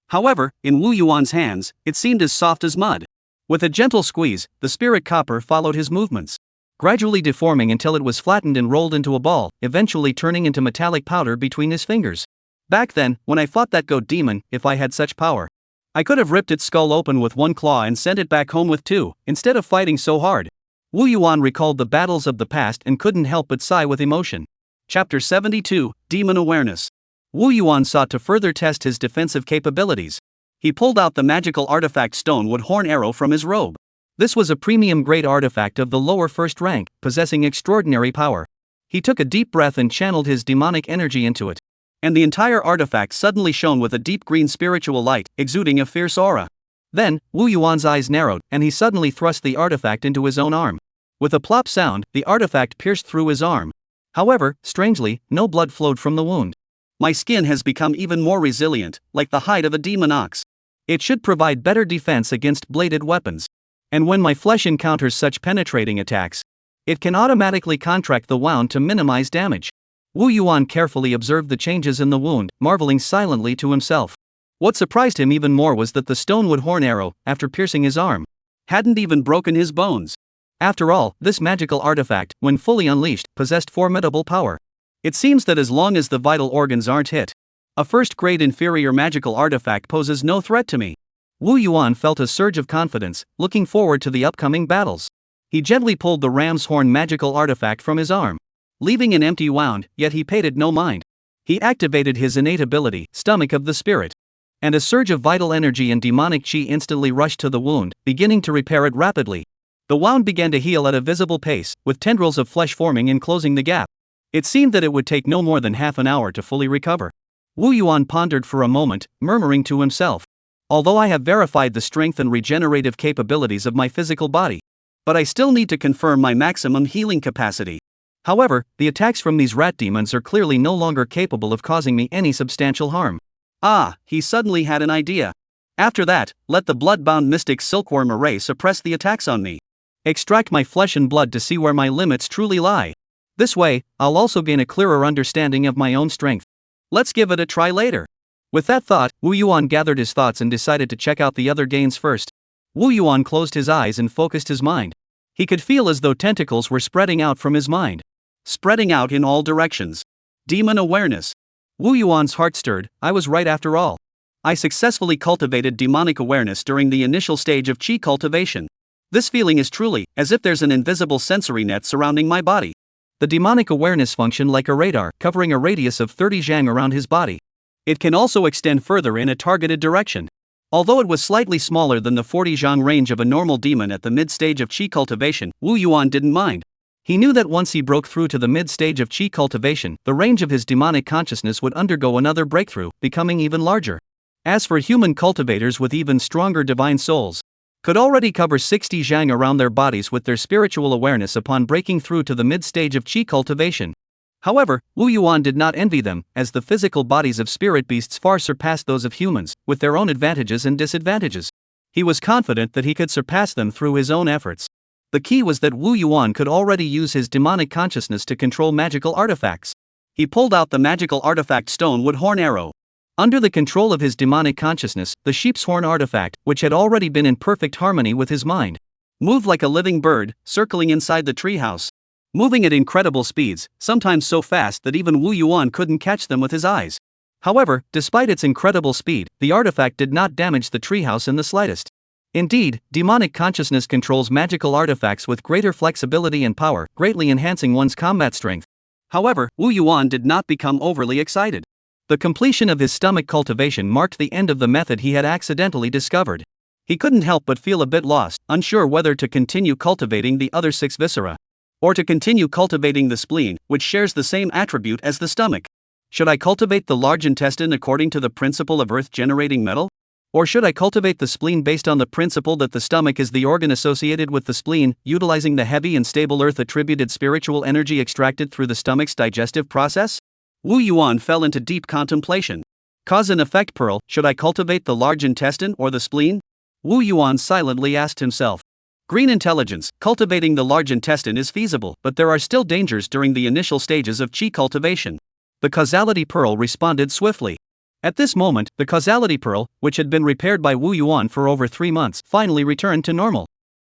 However, in Wu Yuan's hands, it seemed as soft as mud. With a gentle squeeze, the spirit copper followed his movements, gradually deforming until it was flattened and rolled into a ball, eventually turning into metallic powder between his fingers. Back then, when I fought that goat demon, if I had such power, I could have ripped its skull open with one claw and sent it back home with two, instead of fighting so hard. Wu Yuan recalled the battles of the past and couldn't help but sigh with emotion. Chapter 72, Demon Awareness. Wu Yuan sought to further test his defensive capabilities. He pulled out the magical artifact Stonewood Horn Arrow from his robe. This was a premium-grade artifact of the lower first rank, possessing extraordinary power. He took a deep breath and channeled his demonic energy into it. And the entire artifact suddenly shone with a deep green spiritual light, exuding a fierce aura. Then, Wu Yuan's eyes narrowed, and he suddenly thrust the artifact into his own arm. With a plop sound, the artifact pierced through his arm. However, strangely, no blood flowed from the wound. My skin has become even more resilient, like the hide of a demon ox. It should provide better defense against bladed weapons. And when my flesh encounters such penetrating attacks, it can automatically contract the wound to minimize damage. Wu Yuan carefully observed the changes in the wound, marveling silently to himself. What surprised him even more was that the Stonewood Horn Arrow, after piercing his arm, hadn't even broken his bones. After all, this magical artifact, when fully unleashed, possessed formidable power. It seems that as long as the vital organs aren't hit, a first-grade inferior magical artifact poses no threat to me. Wu Yuan felt a surge of confidence, looking forward to the upcoming battles. He gently pulled the ram's horn magical artifact from his arm, leaving an empty wound, yet he paid it no mind. He activated his innate ability, Stomach of the Spirit. And a surge of vital energy and demonic qi instantly rushed to the wound, beginning to repair it rapidly. The wound began to heal at a visible pace, with tendrils of flesh forming and closing the gap. It seemed that it would take no more than half an hour to fully recover. Wu Yuan pondered for a moment, murmuring to himself. Although I have verified the strength and regenerative capabilities of my physical body, but I still need to confirm my maximum healing capacity. However, the attacks from these rat demons are clearly no longer capable of causing me any substantial harm. He suddenly had an idea. After that, let the bloodbound mystic silkworm array suppress the attacks on me. Extract my flesh and blood to see where my limits truly lie. This way, I'll also gain a clearer understanding of my own strength. Let's give it a try later. With that thought, Wu Yuan gathered his thoughts and decided to check out the other gains first. Wu Yuan closed his eyes and focused his mind. He could feel as though tentacles were spreading out from his mind. Spreading out in all directions. Demon awareness. Wu Yuan's heart stirred. I was right after all. I successfully cultivated demonic awareness during the initial stage of Qi cultivation. This feeling is truly as if there's an invisible sensory net surrounding my body. The demonic awareness functioned like a radar, covering a radius of 30 zhang around his body. It can also extend further in a targeted direction. Although it was slightly smaller than the 40 zhang range of a normal demon at the mid-stage of qi cultivation, Wu Yuan didn't mind. He knew that once he broke through to the mid-stage of qi cultivation, the range of his demonic consciousness would undergo another breakthrough, becoming even larger. As for human cultivators with even stronger divine souls, could already cover 60 zhang around their bodies with their spiritual awareness upon breaking through to the mid-stage of qi cultivation. However, Wu Yuan did not envy them, as the physical bodies of spirit beasts far surpassed those of humans, with their own advantages and disadvantages. He was confident that he could surpass them through his own efforts. The key was that Wu Yuan could already use his demonic consciousness to control magical artifacts. He pulled out the magical artifact stone wood horn arrow. Under the control of his demonic consciousness, the sheep's horn artifact, which had already been in perfect harmony with his mind, moved like a living bird, circling inside the treehouse. Moving at incredible speeds, sometimes so fast that even Wu Yuan couldn't catch them with his eyes. However, despite its incredible speed, the artifact did not damage the treehouse in the slightest. Indeed, demonic consciousness controls magical artifacts with greater flexibility and power, greatly enhancing one's combat strength. However, Wu Yuan did not become overly excited. The completion of his stomach cultivation marked the end of the method he had accidentally discovered. He couldn't help but feel a bit lost, unsure whether to continue cultivating the other 6 viscera, or to continue cultivating the spleen, which shares the same attribute as the stomach. Should I cultivate the large intestine according to the principle of earth-generating metal? Or should I cultivate the spleen based on the principle that the stomach is the organ associated with the spleen, utilizing the heavy and stable earth-attributed spiritual energy extracted through the stomach's digestive process? Wu Yuan fell into deep contemplation. Cause and effect pearl, should I cultivate the large intestine or the spleen? Wu Yuan silently asked himself. Green intelligence, cultivating the large intestine is feasible, but there are still dangers during the initial stages of qi cultivation. The causality pearl responded swiftly. At this moment, the causality pearl, which had been repaired by Wu Yuan for over 3 months, finally returned to normal.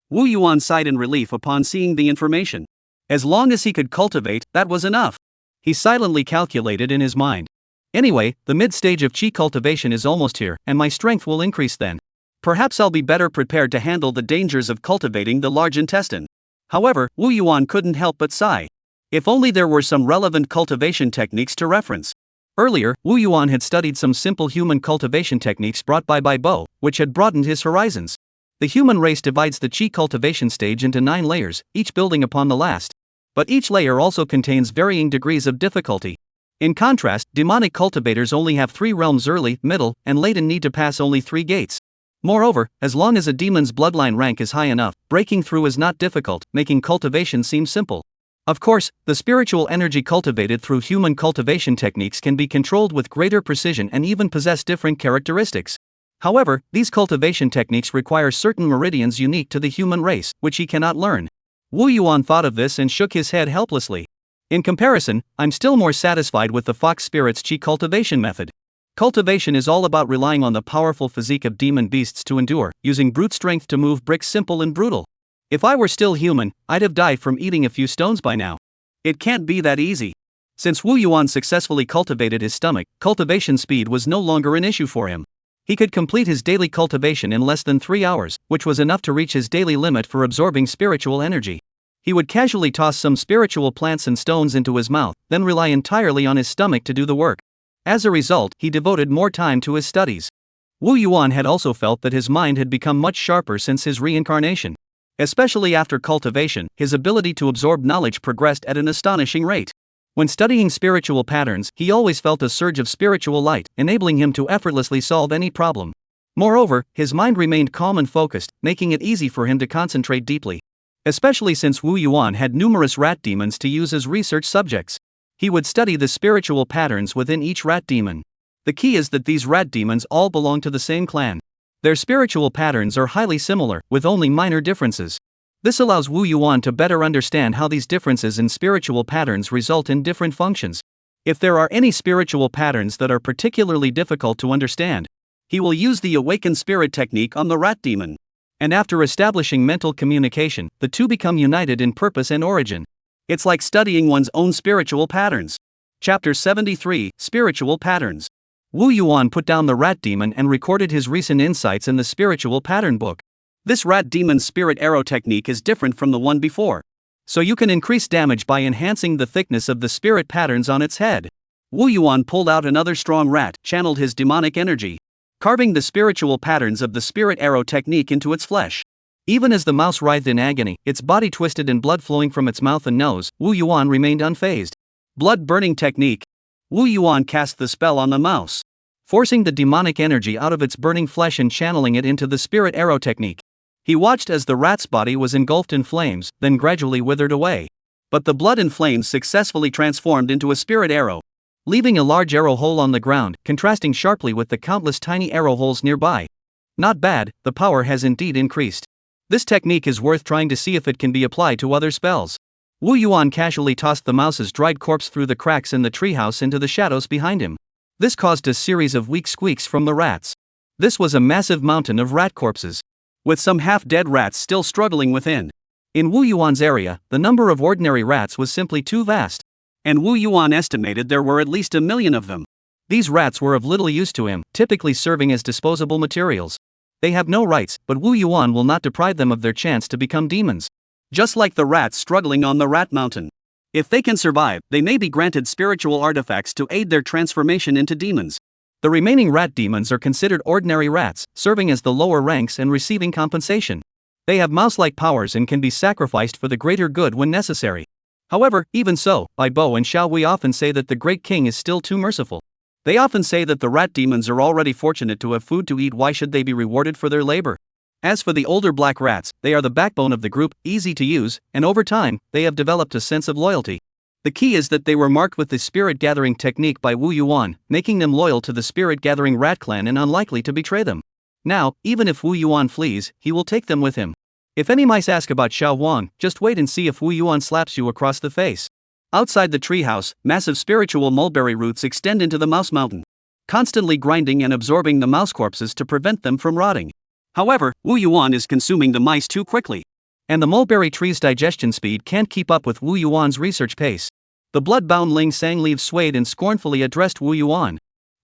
Wu Yuan sighed in relief upon seeing the information. As long as he could cultivate, that was enough. He silently calculated in his mind. Anyway, the mid-stage of qi cultivation is almost here, and my strength will increase then. Perhaps I'll be better prepared to handle the dangers of cultivating the large intestine. However, Wu Yuan couldn't help but sigh. If only there were some relevant cultivation techniques to reference. Earlier, Wu Yuan had studied some simple human cultivation techniques brought by Bo, which had broadened his horizons. The human race divides the qi cultivation stage into 9 layers, each building upon the last. But each layer also contains varying degrees of difficulty. In contrast, demonic cultivators only have 3 realms: early, middle, and late, and need to pass only 3 gates. Moreover, as long as a demon's bloodline rank is high enough, breaking through is not difficult, making cultivation seem simple. Of course, the spiritual energy cultivated through human cultivation techniques can be controlled with greater precision and even possess different characteristics. However, these cultivation techniques require certain meridians unique to the human race, which he cannot learn. Wu Yuan thought of this and shook his head helplessly. In comparison, I'm still more satisfied with the fox spirit's qi cultivation method. Cultivation is all about relying on the powerful physique of demon beasts to endure, using brute strength to move bricks, simple and brutal. If I were still human, I'd have died from eating a few stones by now. It can't be that easy. Since Wu Yuan successfully cultivated his stomach, cultivation speed was no longer an issue for him. He could complete his daily cultivation in less than 3 hours, which was enough to reach his daily limit for absorbing spiritual energy. He would casually toss some spiritual plants and stones into his mouth, then rely entirely on his stomach to do the work. As a result, he devoted more time to his studies. Wu Yuan had also felt that his mind had become much sharper since his reincarnation. Especially after cultivation, his ability to absorb knowledge progressed at an astonishing rate. When studying spiritual patterns, he always felt a surge of spiritual light, enabling him to effortlessly solve any problem. Moreover, his mind remained calm and focused, making it easy for him to concentrate deeply. Especially since Wu Yuan had numerous rat demons to use as research subjects. He would study the spiritual patterns within each rat demon. The key is that these rat demons all belong to the same clan. Their spiritual patterns are highly similar, with only minor differences. This allows Wu Yuan to better understand how these differences in spiritual patterns result in different functions. If there are any spiritual patterns that are particularly difficult to understand, he will use the awakened spirit technique on the rat demon. And after establishing mental communication, the two become united in purpose and origin. It's like studying one's own spiritual patterns. Chapter 73, Spiritual Patterns. Wu Yuan put down the rat demon and recorded his recent insights in the spiritual pattern book. This rat demon's spirit arrow technique is different from the one before. So you can increase damage by enhancing the thickness of the spirit patterns on its head. Wu Yuan pulled out another strong rat, channeled his demonic energy. carving the spiritual patterns of the spirit arrow technique into its flesh. Even as the mouse writhed in agony, its body twisted and blood flowing from its mouth and nose, Wu Yuan remained unfazed. Blood burning technique. Wu Yuan cast the spell on the mouse, forcing the demonic energy out of its burning flesh and channeling it into the spirit arrow technique. He watched as the rat's body was engulfed in flames, then gradually withered away. But the blood and flames successfully transformed into a spirit arrow, leaving a large arrow hole on the ground, contrasting sharply with the countless tiny arrow holes nearby. Not bad, the power has indeed increased. This technique is worth trying to see if it can be applied to other spells. Wu Yuan casually tossed the mouse's dried corpse through the cracks in the treehouse into the shadows behind him. This caused a series of weak squeaks from the rats. This was a massive mountain of rat corpses, with some half-dead rats still struggling within. In Wu Yuan's area, the number of ordinary rats was simply too vast, and Wu Yuan estimated there were at least 1 million of them. These rats were of little use to him, typically serving as disposable materials. They have no rights, but Wu Yuan will not deprive them of their chance to become demons. Just like the rats struggling on the rat mountain. If they can survive, they may be granted spiritual artifacts to aid their transformation into demons. The remaining rat demons are considered ordinary rats, serving as the lower ranks and receiving compensation. They have mouse-like powers and can be sacrificed for the greater good when necessary. However, even so, Bai Bo and Xiao Wei often say that the Great King is still too merciful. They often say that the rat demons are already fortunate to have food to eat. Why should they be rewarded for their labor? As for the older black rats, they are the backbone of the group, easy to use, and over time, they have developed a sense of loyalty. The key is that they were marked with the spirit gathering technique by Wu Yuan, making them loyal to the spirit gathering rat clan and unlikely to betray them. Now, even if Wu Yuan flees, he will take them with him. If any mice ask about Xiao Wang, just wait and see if Wu Yuan slaps you across the face. Outside the treehouse, massive spiritual mulberry roots extend into the mouse mountain, constantly grinding and absorbing the mouse corpses to prevent them from rotting. However, Wu Yuan is consuming the mice too quickly, and the mulberry tree's digestion speed can't keep up with Wu Yuan's research pace. The bloodbound Ling Sang leaves swayed and scornfully addressed Wu Yuan.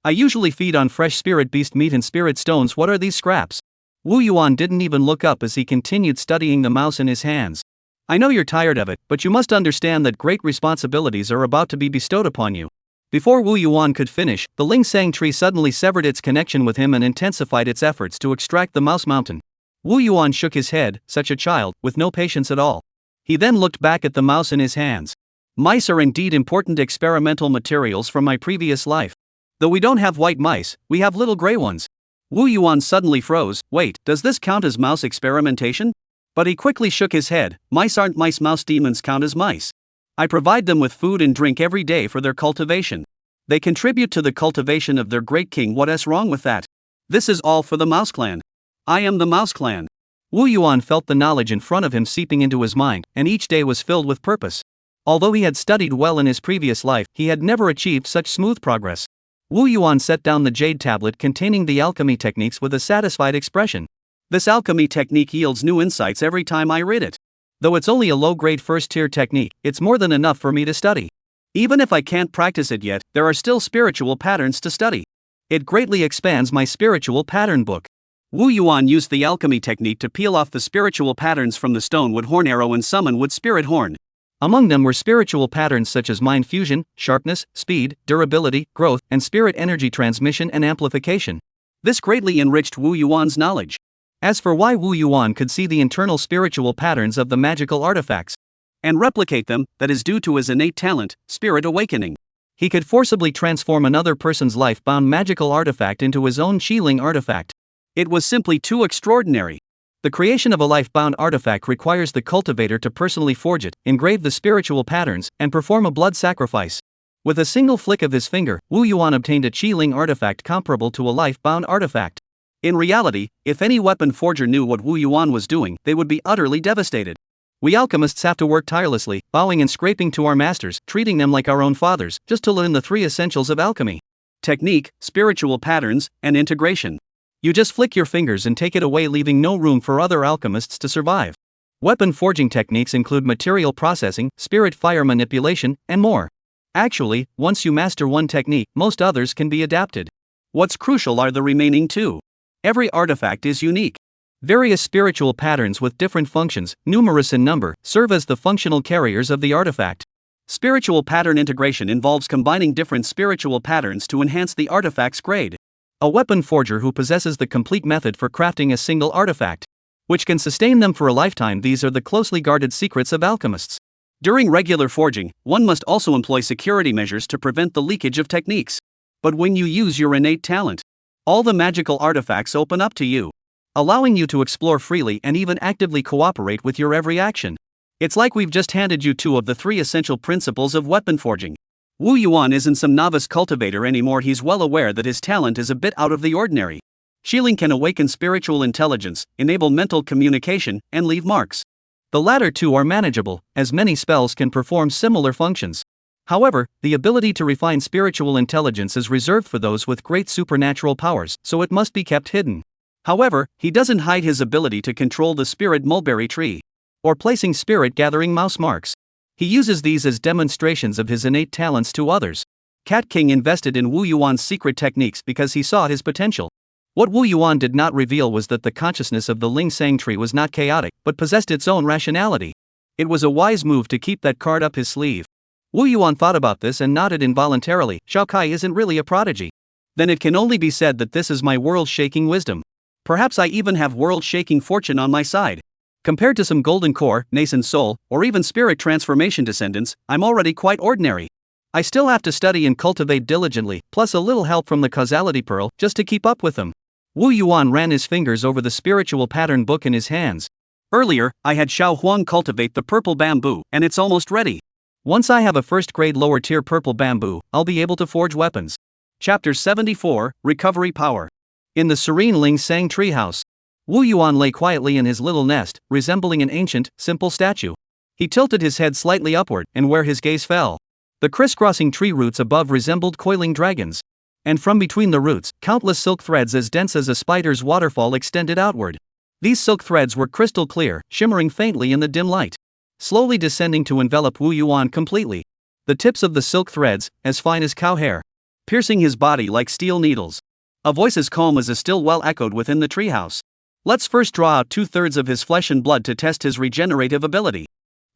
I usually feed on fresh spirit beast meat and spirit stones. What are these scraps? Wu Yuan didn't even look up as he continued studying the mouse in his hands. I know you're tired of it, but you must understand that great responsibilities are about to be bestowed upon you. Before Wu Yuan could finish, the Ling Sang tree suddenly severed its connection with him and intensified its efforts to extract the mouse mountain. Wu Yuan shook his head, such a child, with no patience at all. He then looked back at the mouse in his hands. Mice are indeed important experimental materials from my previous life. Though we don't have white mice, we have little gray ones. Wu Yuan suddenly froze. Wait, does this count as mouse experimentation? But he quickly shook his head. Mice aren't mice. Mouse demons count as mice. I provide them with food and drink every day for their cultivation. They contribute to the cultivation of their great king. What's wrong with that? This is all for the mouse clan. I am the mouse clan. Wu Yuan felt the knowledge in front of him seeping into his mind, and each day was filled with purpose. Although he had studied well in his previous life, he had never achieved such smooth progress. Wu Yuan set down the jade tablet containing the alchemy techniques with a satisfied expression. This alchemy technique yields new insights every time I read it. Though it's only a low-grade first-tier technique, it's more than enough for me to study. Even if I can't practice it yet, there are still spiritual patterns to study. It greatly expands my spiritual pattern book. Wu Yuan used the alchemy technique to peel off the spiritual patterns from the stonewood horn arrow and summon wood spirit horn. Among them were spiritual patterns such as mind fusion, sharpness, speed, durability, growth, and spirit energy transmission and amplification. This greatly enriched Wu Yuan's knowledge. As for why Wu Yuan could see the internal spiritual patterns of the magical artifacts and replicate them, that is due to his innate talent, spirit awakening. He could forcibly transform another person's life-bound magical artifact into his own Xiaoing artifact. It was simply too extraordinary. The creation of a life-bound artifact requires the cultivator to personally forge it, engrave the spiritual patterns, and perform a blood sacrifice. With a single flick of his finger, Wu Yuan obtained a Xiaoing artifact comparable to a life-bound artifact. In reality, if any weapon forger knew what Wu Yuan was doing, they would be utterly devastated. We alchemists have to work tirelessly, bowing and scraping to our masters, treating them like our own fathers, just to learn the 3 essentials of alchemy: technique, spiritual patterns, and integration. You just flick your fingers and take it away, leaving no room for other alchemists to survive. Weapon forging techniques include material processing, spirit fire manipulation, and more. Actually, once you master one technique, most others can be adapted. What's crucial are the remaining 2. Every artifact is unique. Various spiritual patterns with different functions, numerous in number, serve as the functional carriers of the artifact. Spiritual pattern integration involves combining different spiritual patterns to enhance the artifact's grade. a weapon forger who possesses the complete method for crafting a single artifact, which can sustain them for a lifetime. These are the closely guarded secrets of alchemists. During regular forging, one must also employ security measures to prevent the leakage of techniques. But when you use your innate talent, all the magical artifacts open up to you, allowing you to explore freely and even actively cooperate with your every action. It's like we've just handed you 2 of the 3 essential principles of weapon forging. Wu Yuan isn't some novice cultivator anymore. He's well aware that his talent is a bit out of the ordinary. Shielding can awaken spiritual intelligence, enable mental communication, and leave marks. The latter 2 are manageable, as many spells can perform similar functions. However, the ability to refine spiritual intelligence is reserved for those with great supernatural powers, so it must be kept hidden. However, he doesn't hide his ability to control the spirit mulberry tree, or placing spirit gathering mouse marks. He uses these as demonstrations of his innate talents to others. Cat King invested in Wu Yuan's secret techniques because he saw his potential. What Wu Yuan did not reveal was that the consciousness of the Ling Sang tree was not chaotic, but possessed its own rationality. It was a wise move to keep that card up his sleeve. Wu Yuan thought about this and nodded involuntarily. Xiao Kai isn't really a prodigy. Then it can only be said that this is my world-shaking wisdom. Perhaps I even have world-shaking fortune on my side. Compared to some golden core, nascent soul, or even spirit transformation descendants, I'm already quite ordinary. I still have to study and cultivate diligently, plus a little help from the causality pearl, just to keep up with them. Wu Yuan ran his fingers over the spiritual pattern book in his hands. Earlier, I had Xiao Huang cultivate the purple bamboo, and it's almost ready. Once I have a first-grade lower-tier purple bamboo, I'll be able to forge weapons. Chapter 74, Recovery Power. In the serene Ling Sang treehouse, Wu Yuan lay quietly in his little nest, resembling an ancient, simple statue. He tilted his head slightly upward, and where his gaze fell, the crisscrossing tree roots above resembled coiling dragons. And from between the roots, countless silk threads as dense as a spider's waterfall extended outward. These silk threads were crystal clear, shimmering faintly in the dim light, slowly descending to envelop Wu Yuan completely. The tips of the silk threads, as fine as cow hair, piercing his body like steel needles. A voice as calm as a still well echoed within the treehouse. Let's first draw out 2/3 of his flesh and blood to test his regenerative ability.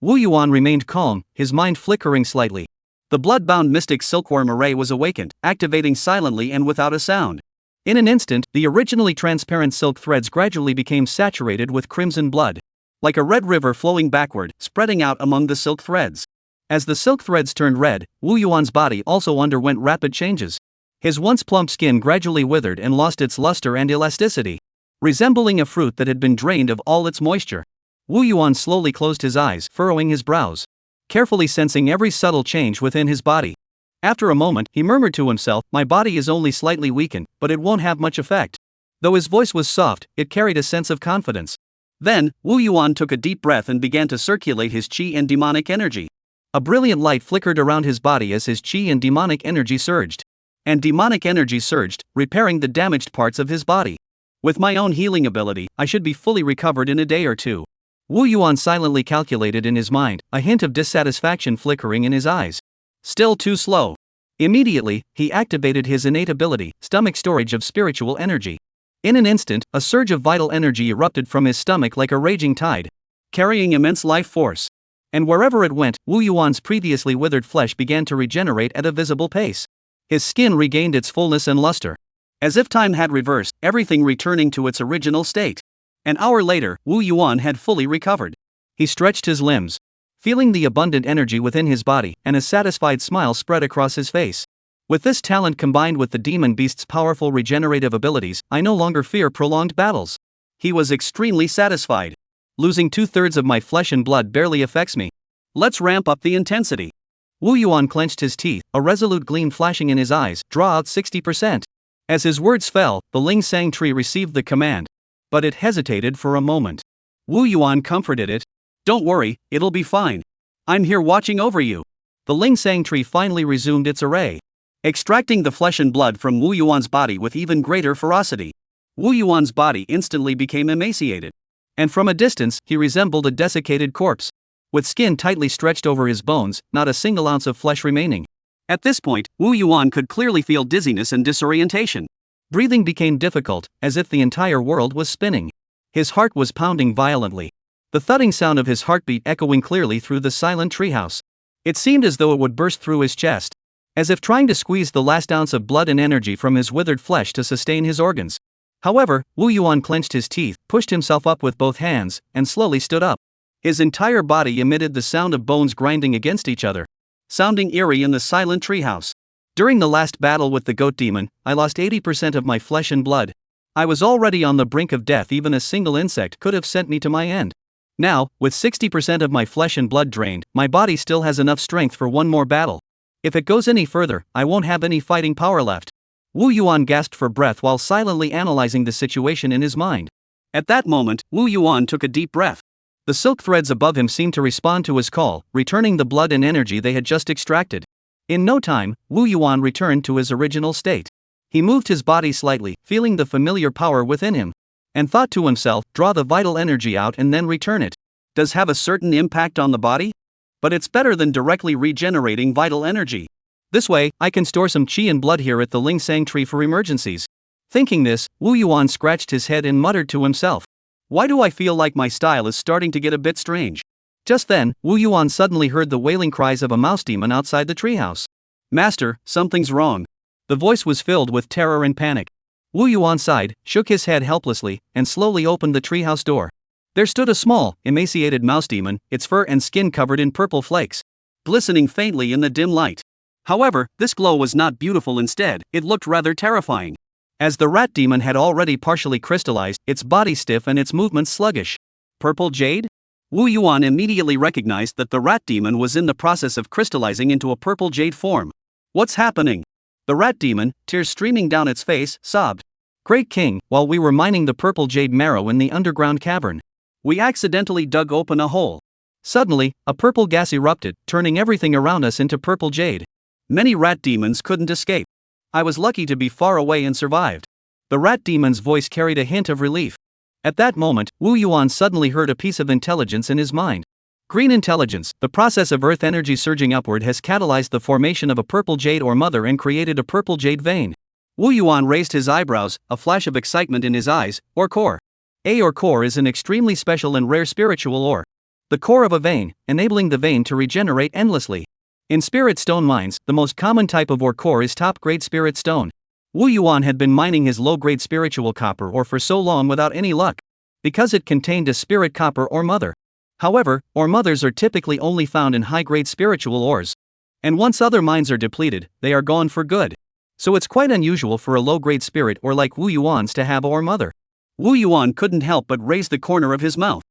Wu Yuan remained calm, his mind flickering slightly. The bloodbound mystic silkworm array was awakened, activating silently and without a sound. In an instant, the originally transparent silk threads gradually became saturated with crimson blood, like a red river flowing backward, spreading out among the silk threads. As the silk threads turned red, Wu Yuan's body also underwent rapid changes. His once plump skin gradually withered and lost its luster and elasticity, resembling a fruit that had been drained of all its moisture. Wu Yuan slowly closed his eyes, furrowing his brows, carefully sensing every subtle change within his body. After a moment, he murmured to himself, "My body is only slightly weakened, but it won't have much effect." Though his voice was soft, it carried a sense of confidence. Then, Wu Yuan took a deep breath and began to circulate his qi and demonic energy. A brilliant light flickered around his body as his qi and demonic energy surged. And demonic energy surged, repairing the damaged parts of his body. With my own healing ability, I should be fully recovered in a day or two. Wu Yuan silently calculated in his mind, a hint of dissatisfaction flickering in his eyes. Still too slow. Immediately, he activated his innate ability, stomach storage of spiritual energy. In an instant, a surge of vital energy erupted from his stomach like a raging tide, carrying immense life force. And wherever it went, Wu Yuan's previously withered flesh began to regenerate at a visible pace. His skin regained its fullness and luster. As if time had reversed, everything returning to its original state. An hour later, Wu Yuan had fully recovered. He stretched his limbs, feeling the abundant energy within his body, and a satisfied smile spread across his face. With this talent combined with the demon beast's powerful regenerative abilities, I no longer fear prolonged battles. He was extremely satisfied. Losing 2/3 of my flesh and blood barely affects me. Let's ramp up the intensity. Wu Yuan clenched his teeth, a resolute gleam flashing in his eyes. Draw out 60%. As his words fell, the Ling Sang tree received the command. But it hesitated for a moment. Wu Yuan comforted it. Don't worry, it'll be fine. I'm here watching over you. The Ling Sang tree finally resumed its array, extracting the flesh and blood from Wu Yuan's body with even greater ferocity. Wu Yuan's body instantly became emaciated. And from a distance, he resembled a desiccated corpse, with skin tightly stretched over his bones, not a single ounce of flesh remaining. At this point, Wu Yuan could clearly feel dizziness and disorientation. Breathing became difficult, as if the entire world was spinning. His heart was pounding violently, the thudding sound of his heartbeat echoing clearly through the silent treehouse. It seemed as though it would burst through his chest. as if trying to squeeze the last ounce of blood and energy from his withered flesh to sustain his organs. However, Wu Yuan clenched his teeth, pushed himself up with both hands, and slowly stood up. His entire body emitted the sound of bones grinding against each other, sounding eerie in the silent treehouse. During the last battle with the goat demon, I lost 80% of my flesh and blood. I was already on the brink of death. Even a single insect could have sent me to my end. Now, with 60% of my flesh and blood drained, my body still has enough strength for one more battle. If it goes any further, I won't have any fighting power left. Wu Yuan gasped for breath while silently analyzing the situation in his mind. At that moment, Wu Yuan took a deep breath. The silk threads above him seemed to respond to his call, returning the blood and energy they had just extracted. In no time, Wu Yuan returned to his original state. He moved his body slightly, feeling the familiar power within him, and thought to himself, draw the vital energy out and then return it. Does have a certain impact on the body? But it's better than directly regenerating vital energy. This way, I can store some qi and blood here at the Lingsang tree for emergencies. Thinking this, Wu Yuan scratched his head and muttered to himself, why do I feel like my style is starting to get a bit strange? Just then, Wu Yuan suddenly heard the wailing cries of a mouse demon outside the treehouse. Master, something's wrong. The voice was filled with terror and panic. Wu Yuan sighed, shook his head helplessly, and slowly opened the treehouse door. There stood a small, emaciated mouse demon, its fur and skin covered in purple flakes, glistening faintly in the dim light. However, this glow was not beautiful. Instead, it looked rather terrifying. As the rat demon had already partially crystallized, its body stiff and its movements sluggish. Purple jade? Wu Yuan immediately recognized that the rat demon was in the process of crystallizing into a purple jade form. What's happening? The rat demon, tears streaming down its face, sobbed. Great King, while we were mining the purple jade marrow in the underground cavern, we accidentally dug open a hole. Suddenly, a purple gas erupted, turning everything around us into purple jade. Many rat demons couldn't escape. I was lucky to be far away and survived. The rat demon's voice carried a hint of relief. At that moment, Wu Yuan suddenly heard a piece of intelligence in his mind. Green intelligence, the process of earth energy surging upward has catalyzed the formation of a purple jade or mother and created a purple jade vein. Wu Yuan raised his eyebrows, a flash of excitement in his eyes. Or core. Or core is an extremely special and rare spiritual ore. The core of a vein, enabling the vein to regenerate endlessly. In spirit stone mines, the most common type of ore core is top-grade spirit stone. Wu Yuan had been mining his low-grade spiritual copper ore for so long without any luck, because it contained a spirit copper ore mother. However, ore mothers are typically only found in high-grade spiritual ores. And once other mines are depleted, they are gone for good. So it's quite unusual for a low-grade spirit ore like Wu Yuan's to have ore mother. Wu Yuan couldn't help but raise the corner of his mouth.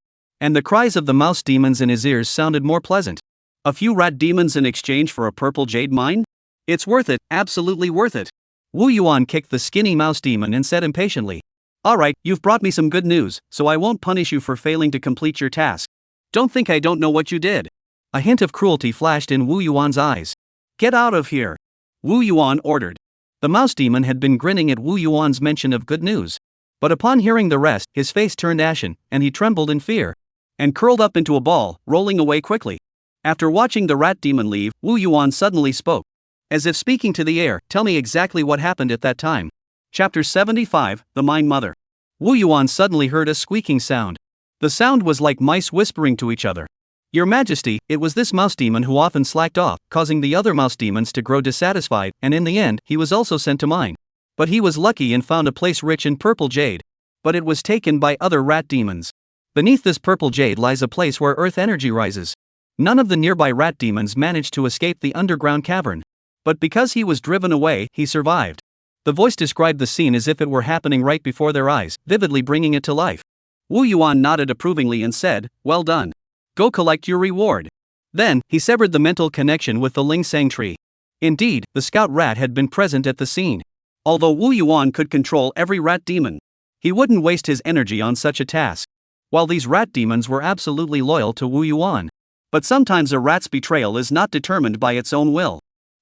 And the cries of the mouse demons in his ears sounded more pleasant. A few rat demons in exchange for a purple jade mine? It's worth it, absolutely worth it. Wu Yuan kicked the skinny mouse demon and said impatiently, alright, you've brought me some good news, so I won't punish you for failing to complete your task. Don't think I don't know what you did. A hint of cruelty flashed in Wu Yuan's eyes. Get out of here, Wu Yuan ordered. The mouse demon had been grinning at Wu Yuan's mention of good news. But upon hearing the rest, his face turned ashen, and he trembled in fear, and curled up into a ball, rolling away quickly. After watching the rat demon leave, Wu Yuan suddenly spoke. As if speaking to the air, tell me exactly what happened at that time. Chapter 75, The Mine Mother. Wu Yuan suddenly heard a squeaking sound. The sound was like mice whispering to each other. Your Majesty, it was this mouse demon who often slacked off, causing the other mouse demons to grow dissatisfied, and in the end, he was also sent to mine. But he was lucky and found a place rich in purple jade. But it was taken by other rat demons. Beneath this purple jade lies a place where earth energy rises. None of the nearby rat demons managed to escape the underground cavern. But because he was driven away, he survived. The voice described the scene as if it were happening right before their eyes, vividly bringing it to life. Wu Yuan nodded approvingly and said, well done. Go collect your reward. Then, he severed the mental connection with the Lingsang tree. Indeed, the scout rat had been present at the scene. Although Wu Yuan could control every rat demon, he wouldn't waste his energy on such a task. While these rat demons were absolutely loyal to Wu Yuan. But sometimes a rat's betrayal is not determined by its own will.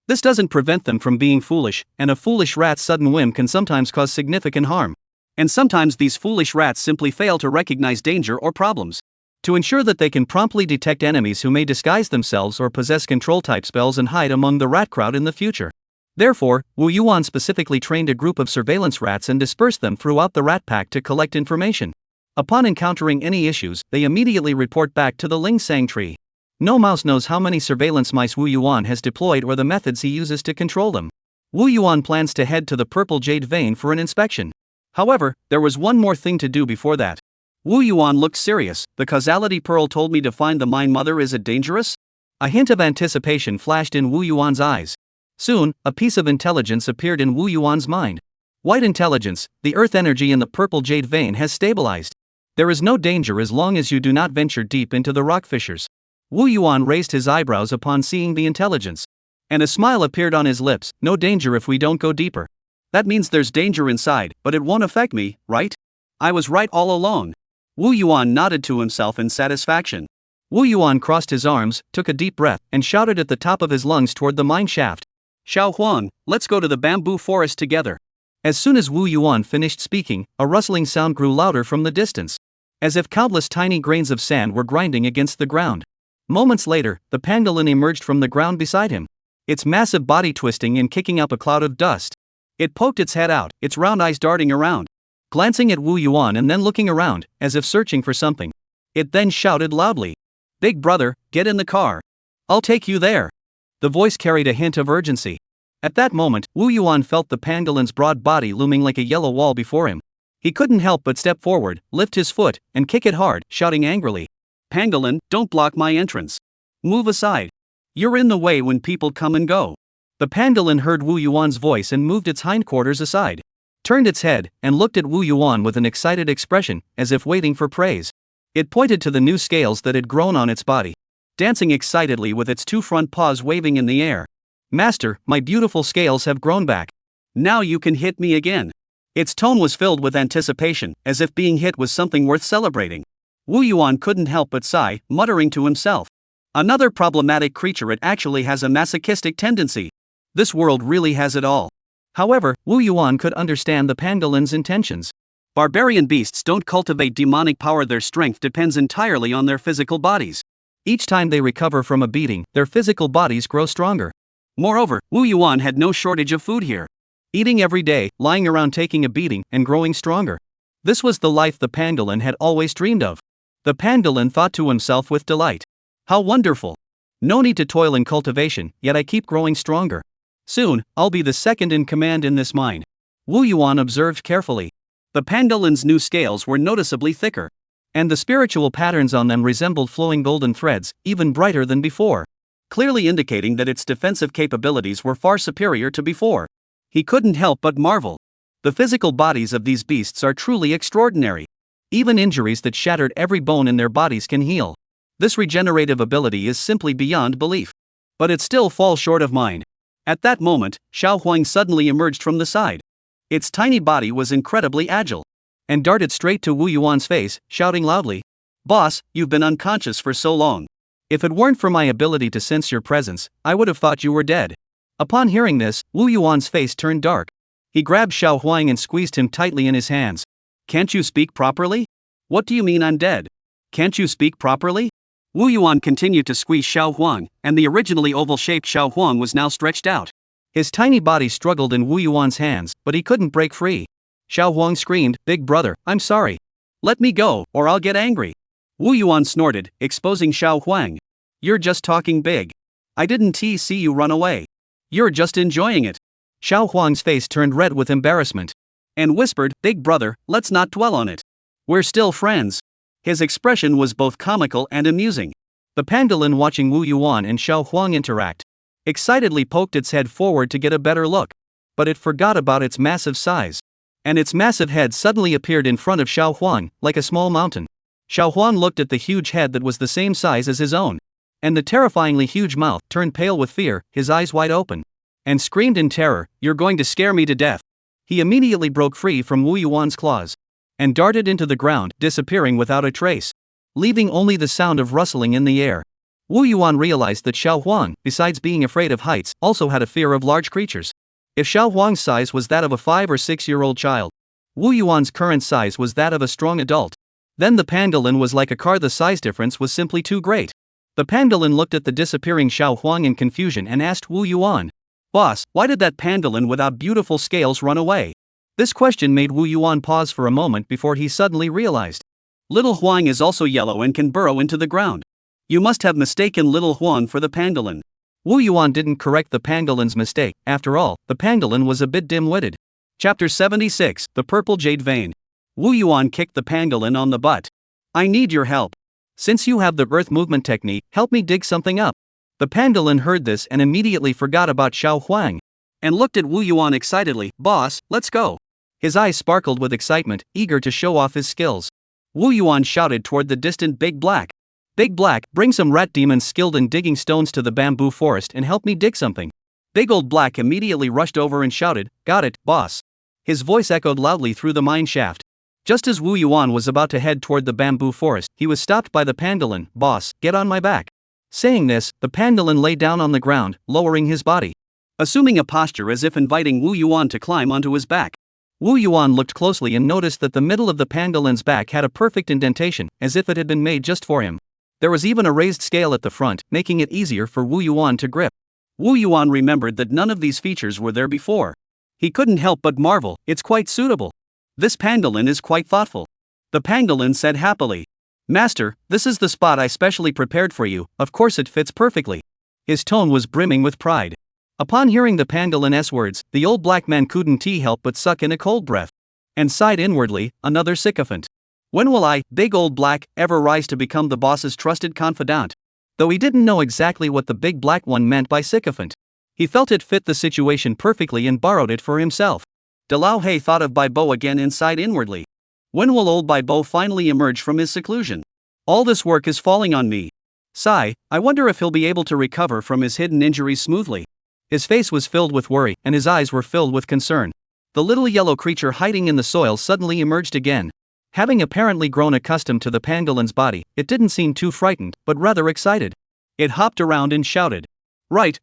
This doesn't prevent them from being foolish, and a foolish rat's sudden whim can sometimes cause significant harm. And sometimes these foolish rats simply fail to recognize danger or problems. To ensure that they can promptly detect enemies who may disguise themselves or possess control-type spells and hide among the rat crowd in the future. Therefore, Wu Yuan specifically trained a group of surveillance rats and dispersed them throughout the rat pack to collect information. Upon encountering any issues, they immediately report back to the Lingsang tree. No mouse knows how many surveillance mice Wu Yuan has deployed or the methods he uses to control them. Wu Yuan plans to head to the purple jade vein for an inspection. However, there was one more thing to do before that. Wu Yuan looked serious. The causality pearl told me to find the mine mother. Is it dangerous? A hint of anticipation flashed in Wu Yuan's eyes. Soon, a piece of intelligence appeared in Wu Yuan's mind. White intelligence, the earth energy in the purple jade vein has stabilized. There is no danger as long as you do not venture deep into the rock fissures. Wu Yuan raised his eyebrows upon seeing the intelligence. And a smile appeared on his lips. No danger if we don't go deeper. That means there's danger inside, but it won't affect me, right? I was right all along. Wu Yuan nodded to himself in satisfaction. Wu Yuan crossed his arms, took a deep breath, and shouted at the top of his lungs toward the mine shaft. Xiao Huang, let's go to the bamboo forest together. As soon as Wu Yuan finished speaking, a rustling sound grew louder from the distance. As if countless tiny grains of sand were grinding against the ground. Moments later, the pangolin emerged from the ground beside him. Its massive body twisting and kicking up a cloud of dust. It poked its head out, its round eyes darting around. Glancing at Wu Yuan and then looking around, as if searching for something. It then shouted loudly. Big brother, get in the car. I'll take you there. The voice carried a hint of urgency. At that moment, Wu Yuan felt the pangolin's broad body looming like a yellow wall before him. He couldn't help but step forward, lift his foot, and kick it hard, shouting angrily. Pangolin, don't block my entrance. Move aside. You're in the way when people come and go. The pangolin heard Wu Yuan's voice and moved its hindquarters aside. Turned its head, and looked at Wu Yuan with an excited expression, as if waiting for praise. It pointed to the new scales that had grown on its body. Dancing excitedly with its two front paws waving in the air. Master, my beautiful scales have grown back. Now you can hit me again. Its tone was filled with anticipation, as if being hit was something worth celebrating. Wu Yuan couldn't help but sigh, muttering to himself. Another problematic creature. It actually has a masochistic tendency. This world really has it all. However, Wu Yuan could understand the pangolin's intentions. Barbarian beasts don't cultivate demonic power. Their strength depends entirely on their physical bodies. Each time they recover from a beating, their physical bodies grow stronger. Moreover, Wu Yuan had no shortage of food here. Eating every day, lying around taking a beating, and growing stronger. This was the life the pangolin had always dreamed of. The pangolin thought to himself with delight. How wonderful! No need to toil in cultivation, yet I keep growing stronger. Soon, I'll be the second in command in this mine. Wu Yuan observed carefully. The pangolin's new scales were noticeably thicker. And the spiritual patterns on them resembled flowing golden threads, even brighter than before. Clearly indicating that its defensive capabilities were far superior to before. He couldn't help but marvel. The physical bodies of these beasts are truly extraordinary. Even injuries that shattered every bone in their bodies can heal. This regenerative ability is simply beyond belief. But it still falls short of mine. At that moment, Xiao Huang suddenly emerged from the side. Its tiny body was incredibly agile. And darted straight to Wu Yuan's face, shouting loudly. Boss, you've been unconscious for so long. If it weren't for my ability to sense your presence, I would have thought you were dead. Upon hearing this, Wu Yuan's face turned dark. He grabbed Xiao Huang and squeezed him tightly in his hands. Can't you speak properly? What do you mean I'm dead? Can't you speak properly? Wu Yuan continued to squeeze Xiao Huang, and the originally oval-shaped Xiao Huang was now stretched out. His tiny body struggled in Wu Yuan's hands, but he couldn't break free. Xiao Huang screamed, Big brother, I'm sorry. Let me go, or I'll get angry. Wu Yuan snorted, exposing Xiao Huang. You're just talking big. I didn't see you run away. You're just enjoying it. Xiao Huang's face turned red with embarrassment. And whispered, Big brother, let's not dwell on it. We're still friends. His expression was both comical and amusing. The pangolin, watching Wu Yuan and Xiao Huang interact, excitedly poked its head forward to get a better look. But it forgot about its massive size. And its massive head suddenly appeared in front of Xiao Huang, like a small mountain. Xiao Huang looked at the huge head that was the same size as his own. And the terrifyingly huge mouth turned pale with fear, his eyes wide open. And screamed in terror, You're going to scare me to death. He immediately broke free from Wu Yuan's claws. And darted into the ground, disappearing without a trace. Leaving only the sound of rustling in the air. Wu Yuan realized that Xiao Huang, besides being afraid of heights, also had a fear of large creatures. If Xiao Huang's size was that of a 5 or 6-year-old child, Wu Yuan's current size was that of a strong adult. Then the pangolin was like a car. The size difference was simply too great. The pangolin looked at the disappearing Xiao Huang in confusion and asked Wu Yuan, Boss, why did that pangolin without beautiful scales run away? This question made Wu Yuan pause for a moment before he suddenly realized. Little Huang is also yellow and can burrow into the ground. You must have mistaken little Huang for the pangolin. Wu Yuan didn't correct the pangolin's mistake. After all, the pangolin was a bit dim-witted. Chapter 76, The Purple Jade Vein. Wu Yuan kicked the pangolin on the butt. I need your help. Since you have the earth movement technique, help me dig something up. The pangolin heard this and immediately forgot about Xiao Huang. And looked at Wu Yuan excitedly. Boss, let's go. His eyes sparkled with excitement, eager to show off his skills. Wu Yuan shouted toward the distant Big Black. Big Black, bring some rat demons skilled in digging stones to the bamboo forest and help me dig something. Big Old Black immediately rushed over and shouted, got it, boss. His voice echoed loudly through the mine shaft. Just as Wu Yuan was about to head toward the bamboo forest, he was stopped by the pangolin. Boss, get on my back. Saying this, the pangolin lay down on the ground, lowering his body, assuming a posture as if inviting Wu Yuan to climb onto his back. Wu Yuan looked closely and noticed that the middle of the pangolin's back had a perfect indentation, as if it had been made just for him. There was even a raised scale at the front, making it easier for Wu Yuan to grip. Wu Yuan remembered that none of these features were there before. He couldn't help but marvel, it's quite suitable. This pangolin is quite thoughtful. The pangolin said happily. Master, this is the spot I specially prepared for you, of course it fits perfectly. His tone was brimming with pride. Upon hearing the pangolin's words, the old black man couldn't help but suck in a cold breath. And sighed inwardly, another sycophant. When will I, Big Old Black, ever rise to become the boss's trusted confidant? Though he didn't know exactly what the big black one meant by sycophant. He felt it fit the situation perfectly and borrowed it for himself. Dalao He thought of Bai Bo again and sighed inwardly. When will old Bai Bo finally emerge from his seclusion? All this work is falling on me. Sigh, I wonder if he'll be able to recover from his hidden injuries smoothly. His face was filled with worry, and his eyes were filled with concern. The little yellow creature hiding in the soil suddenly emerged again. Having apparently grown accustomed to the pangolin's body, it didn't seem too frightened, but rather excited. It hopped around and shouted. Right,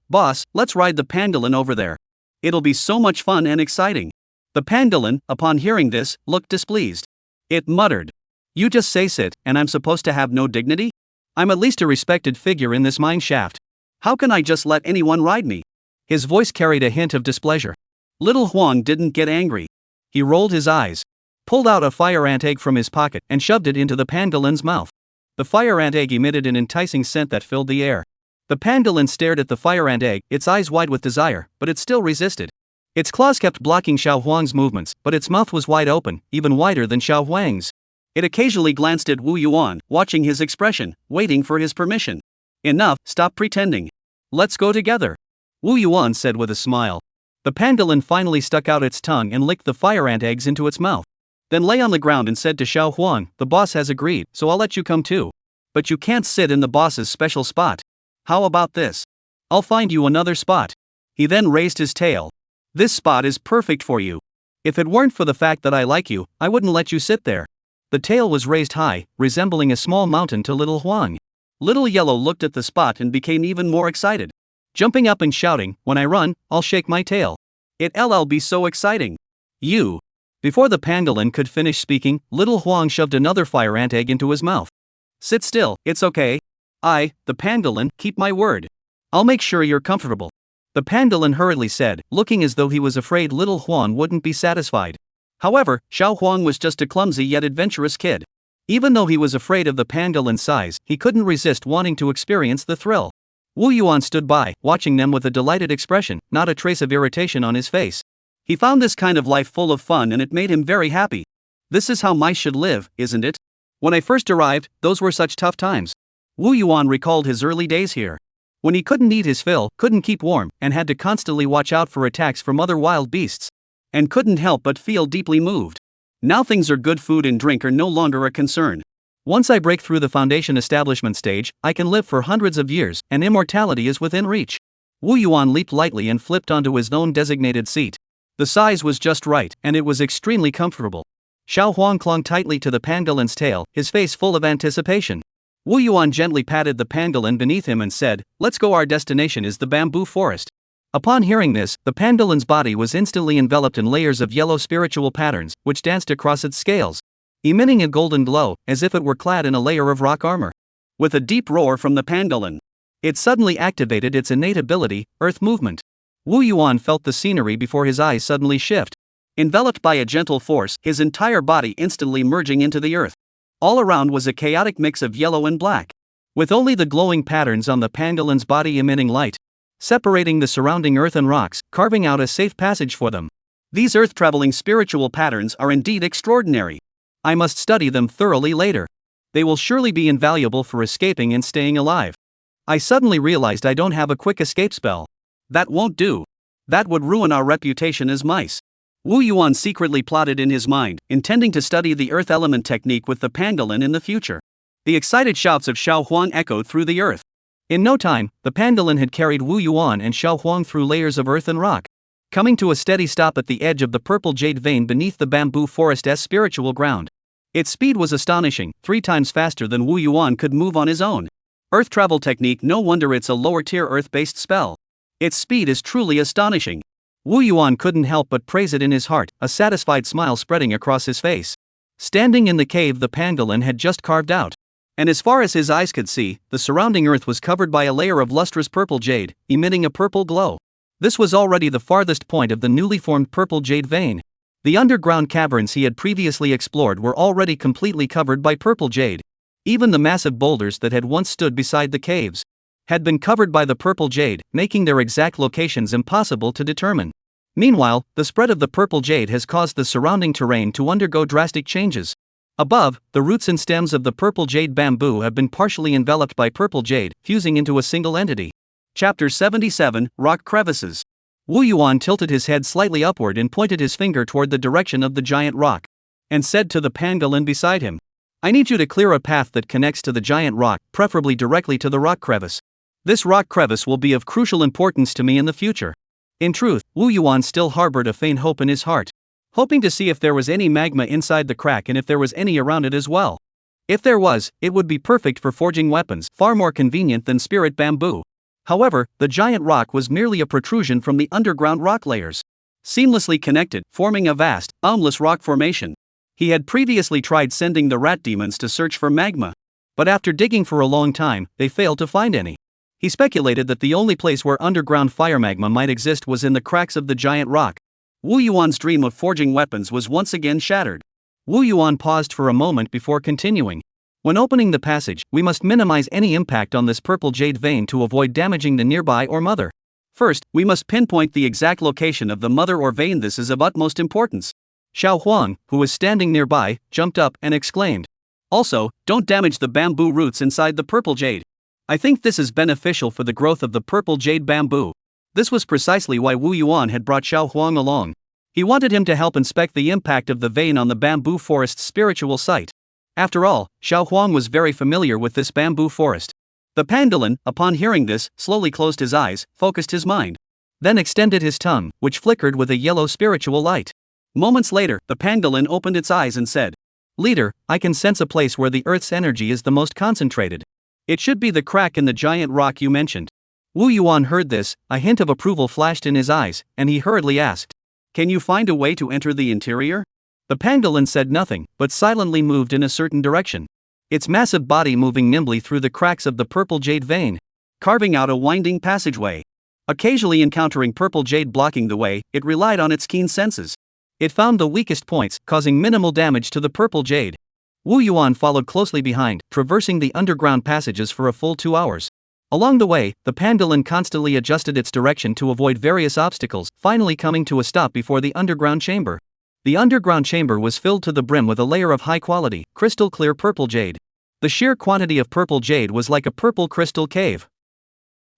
boss, let's ride the pangolin over there. It'll be so much fun and exciting. The pangolin, upon hearing this, looked displeased. It muttered. You just say sit, and I'm supposed to have no dignity? I'm at least a respected figure in this mine shaft. How can I just let anyone ride me? His voice carried a hint of displeasure. Little Huang didn't get angry. He rolled his eyes, pulled out a fire ant egg from his pocket, and shoved it into the pangolin's mouth. The fire ant egg emitted an enticing scent that filled the air. The pangolin stared at the fire ant egg, its eyes wide with desire, but it still resisted. Its claws kept blocking Xiao Huang's movements, but its mouth was wide open, even wider than Xiao Huang's. It occasionally glanced at Wu Yuan, watching his expression, waiting for his permission. Enough, stop pretending. Let's go together. Wu Yuan said with a smile. The pangolin finally stuck out its tongue and licked the fire ant eggs into its mouth. Then lay on the ground and said to Xiao Huang, the boss has agreed, so I'll let you come too. But you can't sit in the boss's special spot. How about this? I'll find you another spot. He then raised his tail. This spot is perfect for you. If it weren't for the fact that I like you, I wouldn't let you sit there. The tail was raised high, resembling a small mountain to little Huang. Little Yellow looked at the spot and became even more excited. Jumping up and shouting, when I run, I'll shake my tail. It'll be so exciting. You. Before the pangolin could finish speaking, little Huang shoved another fire ant egg into his mouth. Sit still, it's okay. I, the pangolin, keep my word. I'll make sure you're comfortable. The pangolin hurriedly said, looking as though he was afraid little Huang wouldn't be satisfied. However, Xiao Huang was just a clumsy yet adventurous kid. Even though he was afraid of the pangolin's size, he couldn't resist wanting to experience the thrill. Wu Yuan stood by, watching them with a delighted expression, not a trace of irritation on his face. He found this kind of life full of fun and it made him very happy. This is how mice should live, isn't it? When I first arrived, those were such tough times. Wu Yuan recalled his early days here. When he couldn't eat his fill, couldn't keep warm, and had to constantly watch out for attacks from other wild beasts. And couldn't help but feel deeply moved. Now things are good, food and drink are no longer a concern. Once I break through the foundation establishment stage, I can live for hundreds of years, and immortality is within reach. Wu Yuan leaped lightly and flipped onto his own designated seat. The size was just right, and it was extremely comfortable. Xiao Huang clung tightly to the pangolin's tail, his face full of anticipation. Wu Yuan gently patted the pangolin beneath him and said, let's go, our destination is the bamboo forest. Upon hearing this, the pangolin's body was instantly enveloped in layers of yellow spiritual patterns, which danced across its scales, emitting a golden glow, as if it were clad in a layer of rock armor. With a deep roar from the pangolin, it suddenly activated its innate ability, earth movement. Wu Yuan felt the scenery before his eyes suddenly shift. Enveloped by a gentle force, his entire body instantly merging into the earth. All around was a chaotic mix of yellow and black. with only the glowing patterns on the pangolin's body emitting light, separating the surrounding earth and rocks, carving out a safe passage for them. These earth-traveling spiritual patterns are indeed extraordinary. I must study them thoroughly later. They will surely be invaluable for escaping and staying alive. I suddenly realized I don't have a quick escape spell. That won't do. That would ruin our reputation as mice. Wu Yuan secretly plotted in his mind, intending to study the earth element technique with the pangolin in the future. The excited shouts of Xiao Huang echoed through the earth. In no time, the pangolin had carried Wu Yuan and Xiao Huang through layers of earth and rock, coming to a steady stop at the edge of the purple jade vein beneath the bamboo forest's spiritual ground. Its speed was astonishing, 3 times faster than Wu Yuan could move on his own. Earth travel technique, no wonder it's a lower-tier earth-based spell. Its speed is truly astonishing. Wu Yuan couldn't help but praise it in his heart, a satisfied smile spreading across his face. Standing in the cave the pangolin had just carved out, and as far as his eyes could see, the surrounding earth was covered by a layer of lustrous purple jade, emitting a purple glow. This was already the farthest point of the newly formed purple jade vein. The underground caverns he had previously explored were already completely covered by purple jade. Even the massive boulders that had once stood beside the caves had been covered by the purple jade, making their exact locations impossible to determine. Meanwhile, the spread of the purple jade has caused the surrounding terrain to undergo drastic changes. Above, the roots and stems of the purple jade bamboo have been partially enveloped by purple jade, fusing into a single entity. Chapter 77, Rock Crevices. Wu Yuan tilted his head slightly upward and pointed his finger toward the direction of the giant rock, and said to the pangolin beside him, "I need you to clear a path that connects to the giant rock, preferably directly to the rock crevice. This rock crevice will be of crucial importance to me in the future." In truth, Wu Yuan still harbored a faint hope in his heart, hoping to see if there was any magma inside the crack and if there was any around it as well. If there was, it would be perfect for forging weapons, far more convenient than spirit bamboo. However, the giant rock was merely a protrusion from the underground rock layers, seamlessly connected, forming a vast, boundless rock formation. He had previously tried sending the rat demons to search for magma, but after digging for a long time, they failed to find any. He speculated that the only place where underground fire magma might exist was in the cracks of the giant rock. Wu Yuan's dream of forging weapons was once again shattered. Wu Yuan paused for a moment before continuing. When opening the passage, we must minimize any impact on this purple jade vein to avoid damaging the nearby or mother. First, we must pinpoint the exact location of the mother or vein. This is of utmost importance. Xiao Huang, who was standing nearby, jumped up and exclaimed, "Also, don't damage the bamboo roots inside the purple jade. I think this is beneficial for the growth of the purple jade bamboo." This was precisely why Wu Yuan had brought Xiao Huang along. He wanted him to help inspect the impact of the vein on the bamboo forest's spiritual site. After all, Xiao Huang was very familiar with this bamboo forest. The pangolin, upon hearing this, slowly closed his eyes, focused his mind, then extended his tongue, which flickered with a yellow spiritual light. Moments later, the pangolin opened its eyes and said, "Leader, I can sense a place where the earth's energy is the most concentrated. It should be the crack in the giant rock you mentioned." Wu Yuan heard this, a hint of approval flashed in his eyes, and he hurriedly asked, "Can you find a way to enter the interior?" The pangolin said nothing, but silently moved in a certain direction, its massive body moving nimbly through the cracks of the purple jade vein, carving out a winding passageway. Occasionally encountering purple jade blocking the way, it relied on its keen senses. It found the weakest points, causing minimal damage to the purple jade. Wu Yuan followed closely behind, traversing the underground passages for a full 2 hours. Along the way, the pangolin constantly adjusted its direction to avoid various obstacles, finally coming to a stop before the underground chamber. The underground chamber was filled to the brim with a layer of high-quality, crystal-clear purple jade. The sheer quantity of purple jade was like a purple crystal cave,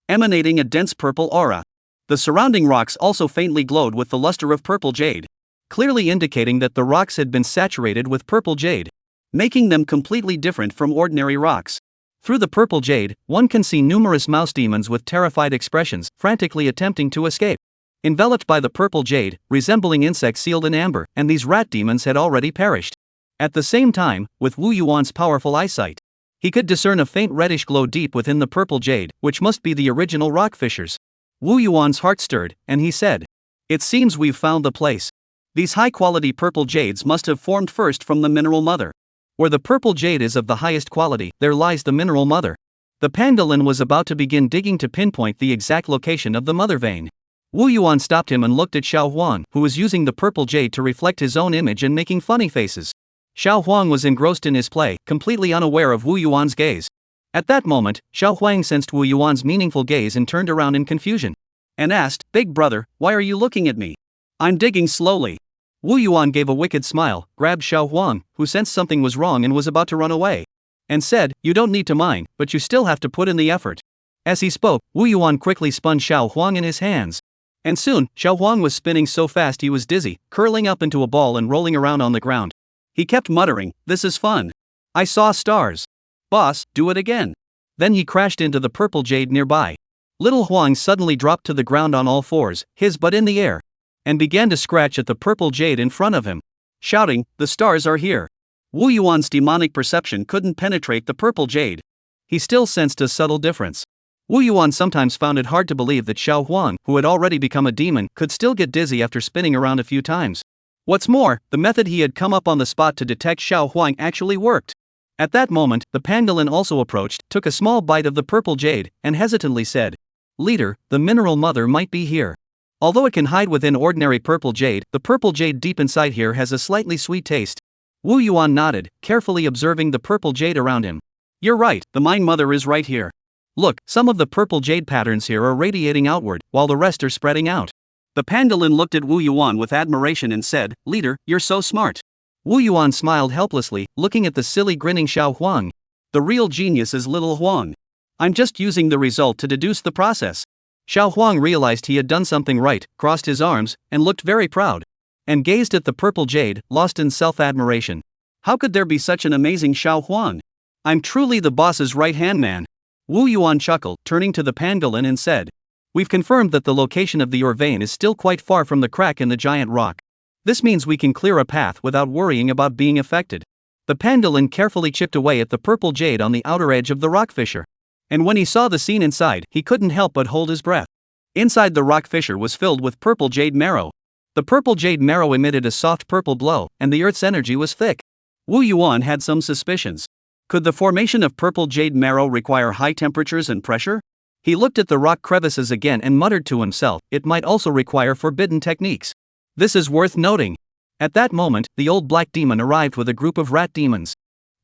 emanating a dense purple aura. The surrounding rocks also faintly glowed with the luster of purple jade, clearly indicating that the rocks had been saturated with purple jade, making them completely different from ordinary rocks. Through the purple jade, one can see numerous mouse demons with terrified expressions, frantically attempting to escape. Enveloped by the purple jade, resembling insects sealed in amber, and these rat demons had already perished. At the same time, with Wu Yuan's powerful eyesight, he could discern a faint reddish glow deep within the purple jade, which must be the original rock fissures. Wu Yuan's heart stirred, and he said, "It seems we've found the place. These high-quality purple jades must have formed first from the mineral mother. Where the purple jade is of the highest quality, there lies the mineral mother." The pangolin was about to begin digging to pinpoint the exact location of the mother vein. Wu Yuan stopped him and looked at Xiao Huang, who was using the purple jade to reflect his own image and making funny faces. Xiao Huang was engrossed in his play, completely unaware of Wu Yuan's gaze. At that moment, Xiao Huang sensed Wu Yuan's meaningful gaze and turned around in confusion. And asked, "Big brother, why are you looking at me? I'm digging slowly." Wu Yuan gave a wicked smile, grabbed Xiao Huang, who sensed something was wrong and was about to run away, and said, "You don't need to mind, but you still have to put in the effort." As he spoke, Wu Yuan quickly spun Xiao Huang in his hands. And soon, Xiao Huang was spinning so fast he was dizzy, curling up into a ball and rolling around on the ground. He kept muttering, "This is fun. I saw stars. Boss, do it again." Then he crashed into the purple jade nearby. Little Huang suddenly dropped to the ground on all fours, his butt in the air, and began to scratch at the purple jade in front of him, shouting, "The stars are here." Wu Yuan's demonic perception couldn't penetrate the purple jade. He still sensed a subtle difference. Wu Yuan sometimes found it hard to believe that Xiao Huang, who had already become a demon, could still get dizzy after spinning around a few times. What's more, the method he had come up on the spot to detect Xiao Huang actually worked. At that moment, the pangolin also approached, took a small bite of the purple jade, and hesitantly said, "Leader, the mineral mother might be here. Although it can hide within ordinary purple jade, the purple jade deep inside here has a slightly sweet taste." Wu Yuan nodded, carefully observing the purple jade around him. "You're right, the mind mother is right here. Look, some of the purple jade patterns here are radiating outward, while the rest are spreading out." The pangolin looked at Wu Yuan with admiration and said, "Leader, you're so smart." Wu Yuan smiled helplessly, looking at the silly grinning Xiao Huang. "The real genius is little Huang. I'm just using the result to deduce the process." Xiao Huang realized he had done something right, crossed his arms, and looked very proud, and gazed at the purple jade, lost in self-admiration. How could there be such an amazing Xiao Huang? I'm truly the boss's right-hand man. Wu Yuan chuckled, turning to the pangolin and said, "We've confirmed that the location of your vein is still quite far from the crack in the giant rock. This means we can clear a path without worrying about being affected." The pangolin carefully chipped away at the purple jade on the outer edge of the rock fissure. And when he saw the scene inside, he couldn't help but hold his breath. Inside the rock fissure was filled with purple jade marrow. The purple jade marrow emitted a soft purple glow, and the earth's energy was thick. Wu Yuan had some suspicions. Could the formation of purple jade marrow require high temperatures and pressure? He looked at the rock crevices again and muttered to himself, it might also require forbidden techniques. This is worth noting. At that moment, the old black demon arrived with a group of rat demons.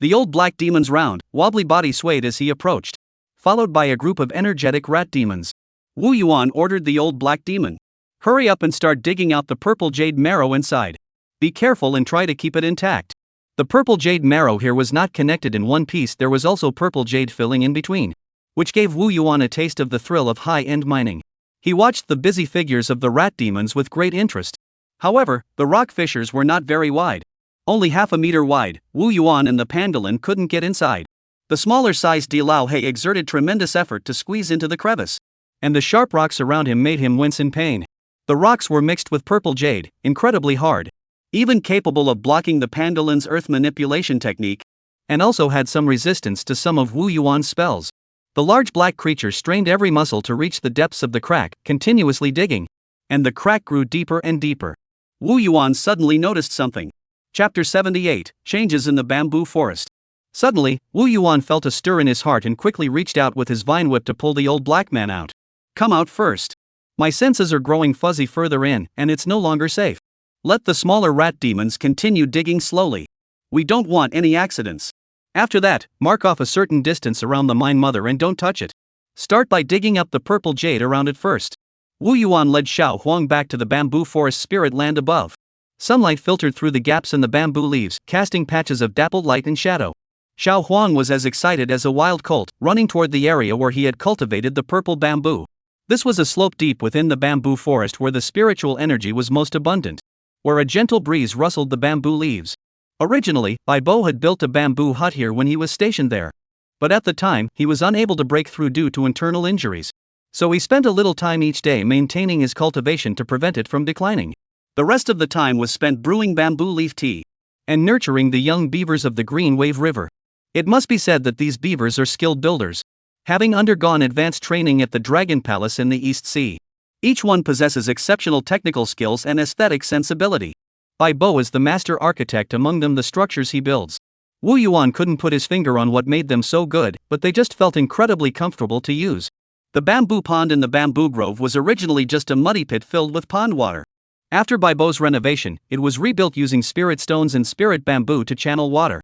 The old black demon's round, wobbly body swayed as he approached, followed by a group of energetic rat demons. Wu Yuan ordered the old black demon, "Hurry up and start digging out the purple jade marrow inside. Be careful and try to keep it intact." The purple jade marrow here was not connected in one piece, there was also purple jade filling in between, which gave Wu Yuan a taste of the thrill of high-end mining. He watched the busy figures of the rat demons with great interest. However, the rock fissures were not very wide. Only half a meter wide, Wu Yuan and the pangolin couldn't get inside. The smaller-sized Di Lao He exerted tremendous effort to squeeze into the crevice, and the sharp rocks around him made him wince in pain. The rocks were mixed with purple jade, incredibly hard, even capable of blocking the pangolin's earth manipulation technique, and also had some resistance to some of Wu Yuan's spells. The large black creature strained every muscle to reach the depths of the crack, continuously digging, and the crack grew deeper and deeper. Wu Yuan suddenly noticed something. Chapter 78, Changes in the Bamboo Forest. Suddenly, Wu Yuan felt a stir in his heart and quickly reached out with his vine whip to pull the old black man out. "Come out first. My senses are growing fuzzy further in, and it's no longer safe. Let the smaller rat demons continue digging slowly. We don't want any accidents. After that, mark off a certain distance around the mine mother and don't touch it. Start by digging up the purple jade around it first." Wu Yuan led Xiao Huang back to the bamboo forest spirit land above. Sunlight filtered through the gaps in the bamboo leaves, casting patches of dappled light and shadow. Xiao Huang was as excited as a wild colt, running toward the area where he had cultivated the purple bamboo. This was a slope deep within the bamboo forest where the spiritual energy was most abundant, where a gentle breeze rustled the bamboo leaves. Originally, Bai Bo had built a bamboo hut here when he was stationed there. But at the time, he was unable to break through due to internal injuries. So he spent a little time each day maintaining his cultivation to prevent it from declining. The rest of the time was spent brewing bamboo leaf tea and nurturing the young beavers of the Green Wave River. It must be said that these beavers are skilled builders, having undergone advanced training at the Dragon Palace in the East Sea. Each one possesses exceptional technical skills and aesthetic sensibility. Bai Bo is the master architect among them, the structures he builds. Wu Yuan couldn't put his finger on what made them so good, but they just felt incredibly comfortable to use. The bamboo pond in the bamboo grove was originally just a muddy pit filled with pond water. After Bai Bo's renovation, it was rebuilt using spirit stones and spirit bamboo to channel water.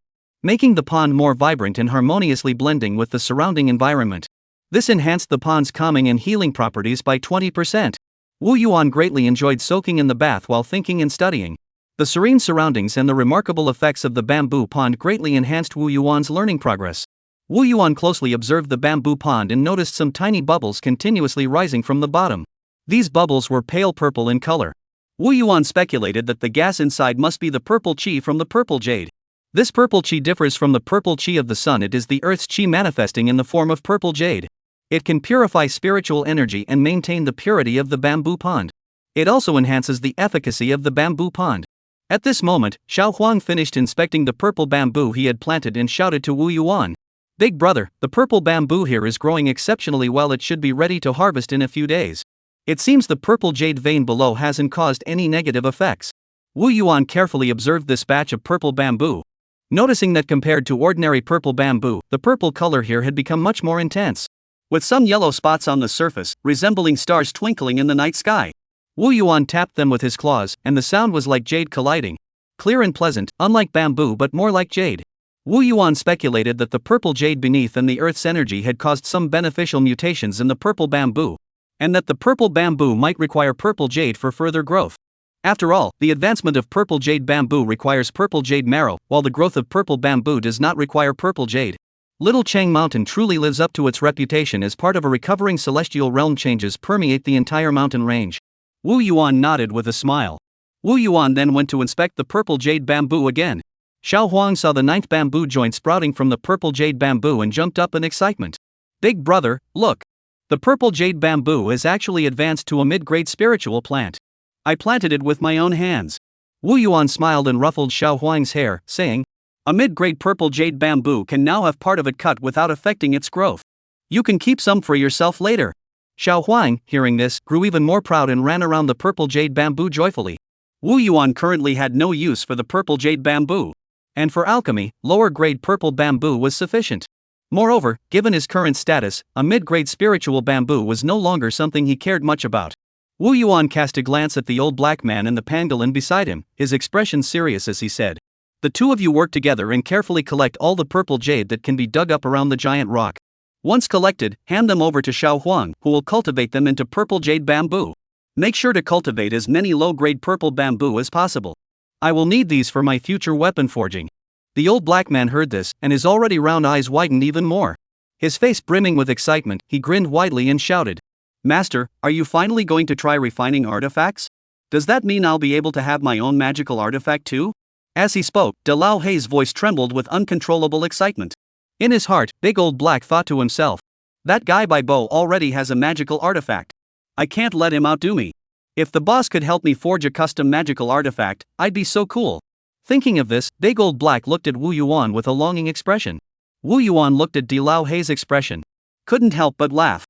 making the pond more vibrant and harmoniously blending with the surrounding environment. This enhanced the pond's calming and healing properties by 20%. Wu Yuan greatly enjoyed soaking in the bath while thinking and studying. The serene surroundings and the remarkable effects of the bamboo pond greatly enhanced Wu Yuan's learning progress. Wu Yuan closely observed the bamboo pond and noticed some tiny bubbles continuously rising from the bottom. These bubbles were pale purple in color. Wu Yuan speculated that the gas inside must be the purple qi from the purple jade. This purple qi differs from the purple qi of the sun. It is the earth's qi manifesting in the form of purple jade. It can purify spiritual energy and maintain the purity of the bamboo pond. It also enhances the efficacy of the bamboo pond. At this moment, Xiao Huang finished inspecting the purple bamboo he had planted and shouted to Wu Yuan, "Big brother, the purple bamboo here is growing exceptionally well. It should be ready to harvest in a few days. It seems the purple jade vein below hasn't caused any negative effects." Wu Yuan carefully observed this batch of purple bamboo. Noticing that compared to ordinary purple bamboo, the purple color here had become much more intense, with some yellow spots on the surface, resembling stars twinkling in the night sky. Wu Yuan tapped them with his claws, and the sound was like jade colliding. Clear and pleasant, unlike bamboo but more like jade. Wu Yuan speculated that the purple jade beneath and the earth's energy had caused some beneficial mutations in the purple bamboo, and that the purple bamboo might require purple jade for further growth. After all, the advancement of purple jade bamboo requires purple jade marrow, while the growth of purple bamboo does not require purple jade. Little Chang Mountain truly lives up to its reputation as part of a recovering celestial realm. Changes permeate the entire mountain range. Wu Yuan nodded with a smile. Wu Yuan then went to inspect the purple jade bamboo again. Xiao Huang saw the 9th bamboo joint sprouting from the purple jade bamboo and jumped up in excitement. "Big brother, look! The purple jade bamboo is actually advanced to a mid-grade spiritual plant. I planted it with my own hands." Wu Yuan smiled and ruffled Xiao Huang's hair, saying, "A mid-grade purple jade bamboo can now have part of it cut without affecting its growth. You can keep some for yourself later." Xiao Huang, hearing this, grew even more proud and ran around the purple jade bamboo joyfully. Wu Yuan currently had no use for the purple jade bamboo, and for alchemy, lower-grade purple bamboo was sufficient. Moreover, given his current status, a mid-grade spiritual bamboo was no longer something he cared much about. Wu Yuan cast a glance at the old black man and the pangolin beside him, his expression serious as he said, "The two of you work together and carefully collect all the purple jade that can be dug up around the giant rock. Once collected, hand them over to Xiao Huang, who will cultivate them into purple jade bamboo. Make sure to cultivate as many low-grade purple bamboo as possible. I will need these for my future weapon forging." The old black man heard this, and his already round eyes widened even more. His face brimming with excitement, he grinned widely and shouted, "Master, are you finally going to try refining artifacts? Does that mean I'll be able to have my own magical artifact too?" As he spoke, De Lao Hei's voice trembled with uncontrollable excitement. In his heart, Big Old Black thought to himself, "That guy by Bo already has a magical artifact. I can't let him outdo me. If the boss could help me forge a custom magical artifact, I'd be so cool." Thinking of this, Big Old Black looked at Wu Yuan with a longing expression. Wu Yuan looked at De Lao Hei's expression. Couldn't help but laugh.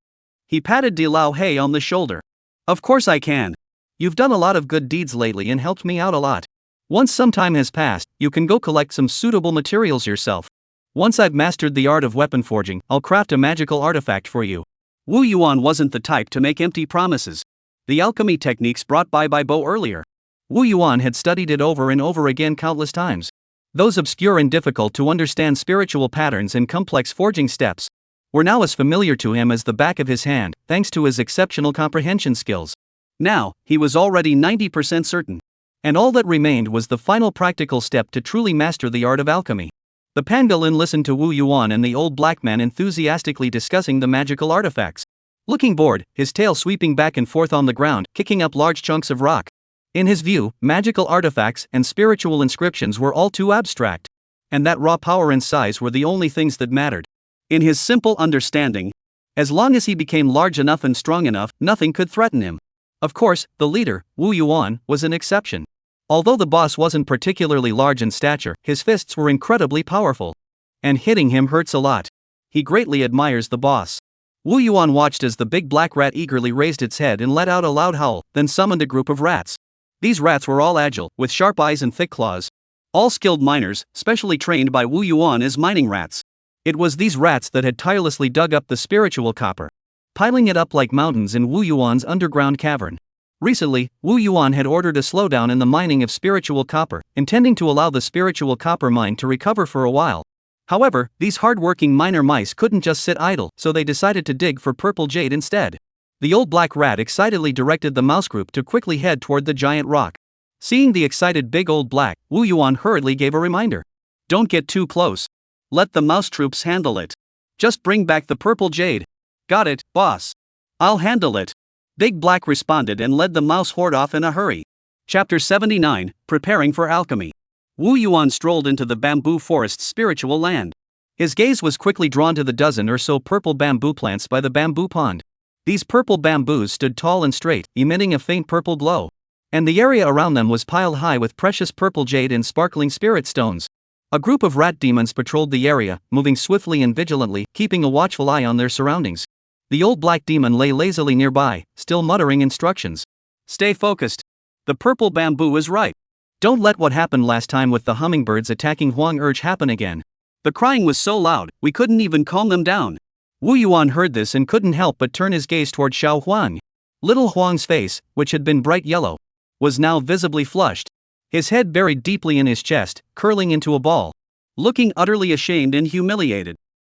He patted De Lao Hei on the shoulder. "Of course I can. You've done a lot of good deeds lately and helped me out a lot. Once some time has passed, you can go collect some suitable materials yourself. Once I've mastered the art of weapon forging, I'll craft a magical artifact for you." Wu Yuan wasn't the type to make empty promises. The alchemy techniques brought by Bo earlier, Wu Yuan had studied it over and over again countless times. Those obscure and difficult to understand spiritual patterns and complex forging steps were now as familiar to him as the back of his hand, thanks to his exceptional comprehension skills. Now, he was already 90% certain. And all that remained was the final practical step to truly master the art of alchemy. The pangolin listened to Wu Yuan and the old black man enthusiastically discussing the magical artifacts, looking bored, his tail sweeping back and forth on the ground, kicking up large chunks of rock. In his view, magical artifacts and spiritual inscriptions were all too abstract, and that raw power and size were the only things that mattered. In his simple understanding, as long as he became large enough and strong enough, nothing could threaten him. Of course, the leader, Wu Yuan, was an exception. Although the boss wasn't particularly large in stature, his fists were incredibly powerful, and hitting him hurts a lot. He greatly admires the boss. Wu Yuan watched as the big black rat eagerly raised its head and let out a loud howl, then summoned a group of rats. These rats were all agile, with sharp eyes and thick claws. All skilled miners, specially trained by Wu Yuan as mining rats. It was these rats that had tirelessly dug up the spiritual copper, piling it up like mountains in Wu Yuan's underground cavern. Recently, Wu Yuan had ordered a slowdown in the mining of spiritual copper, intending to allow the spiritual copper mine to recover for a while. However, these hard-working miner mice couldn't just sit idle, so they decided to dig for purple jade instead. The old black rat excitedly directed the mouse group to quickly head toward the giant rock. Seeing the excited big old black, Wu Yuan hurriedly gave a reminder. Don't get too close. Let the mouse troops handle it. Just bring back the purple jade. Got it, boss. I'll handle it. Big Black responded and led the mouse horde off in a hurry. Chapter 79, Preparing for Alchemy. Wu Yuan strolled into the bamboo forest's spiritual land. His gaze was quickly drawn to the dozen or so purple bamboo plants by the bamboo pond. These purple bamboos stood tall and straight, emitting a faint purple glow. And the area around them was piled high with precious purple jade and sparkling spirit stones. A group of rat demons patrolled the area, moving swiftly and vigilantly, keeping a watchful eye on their surroundings. The old black demon lay lazily nearby, still muttering instructions. Stay focused. The purple bamboo is ripe. Don't let what happened last time with the hummingbirds attacking Huang Urge happen again. The crying was so loud, we couldn't even calm them down. Wu Yuan heard this and couldn't help but turn his gaze toward Xiao Huang. Little Huang's face, which had been bright yellow, was now visibly flushed. His head buried deeply in his chest, curling into a ball. Looking utterly ashamed and humiliated.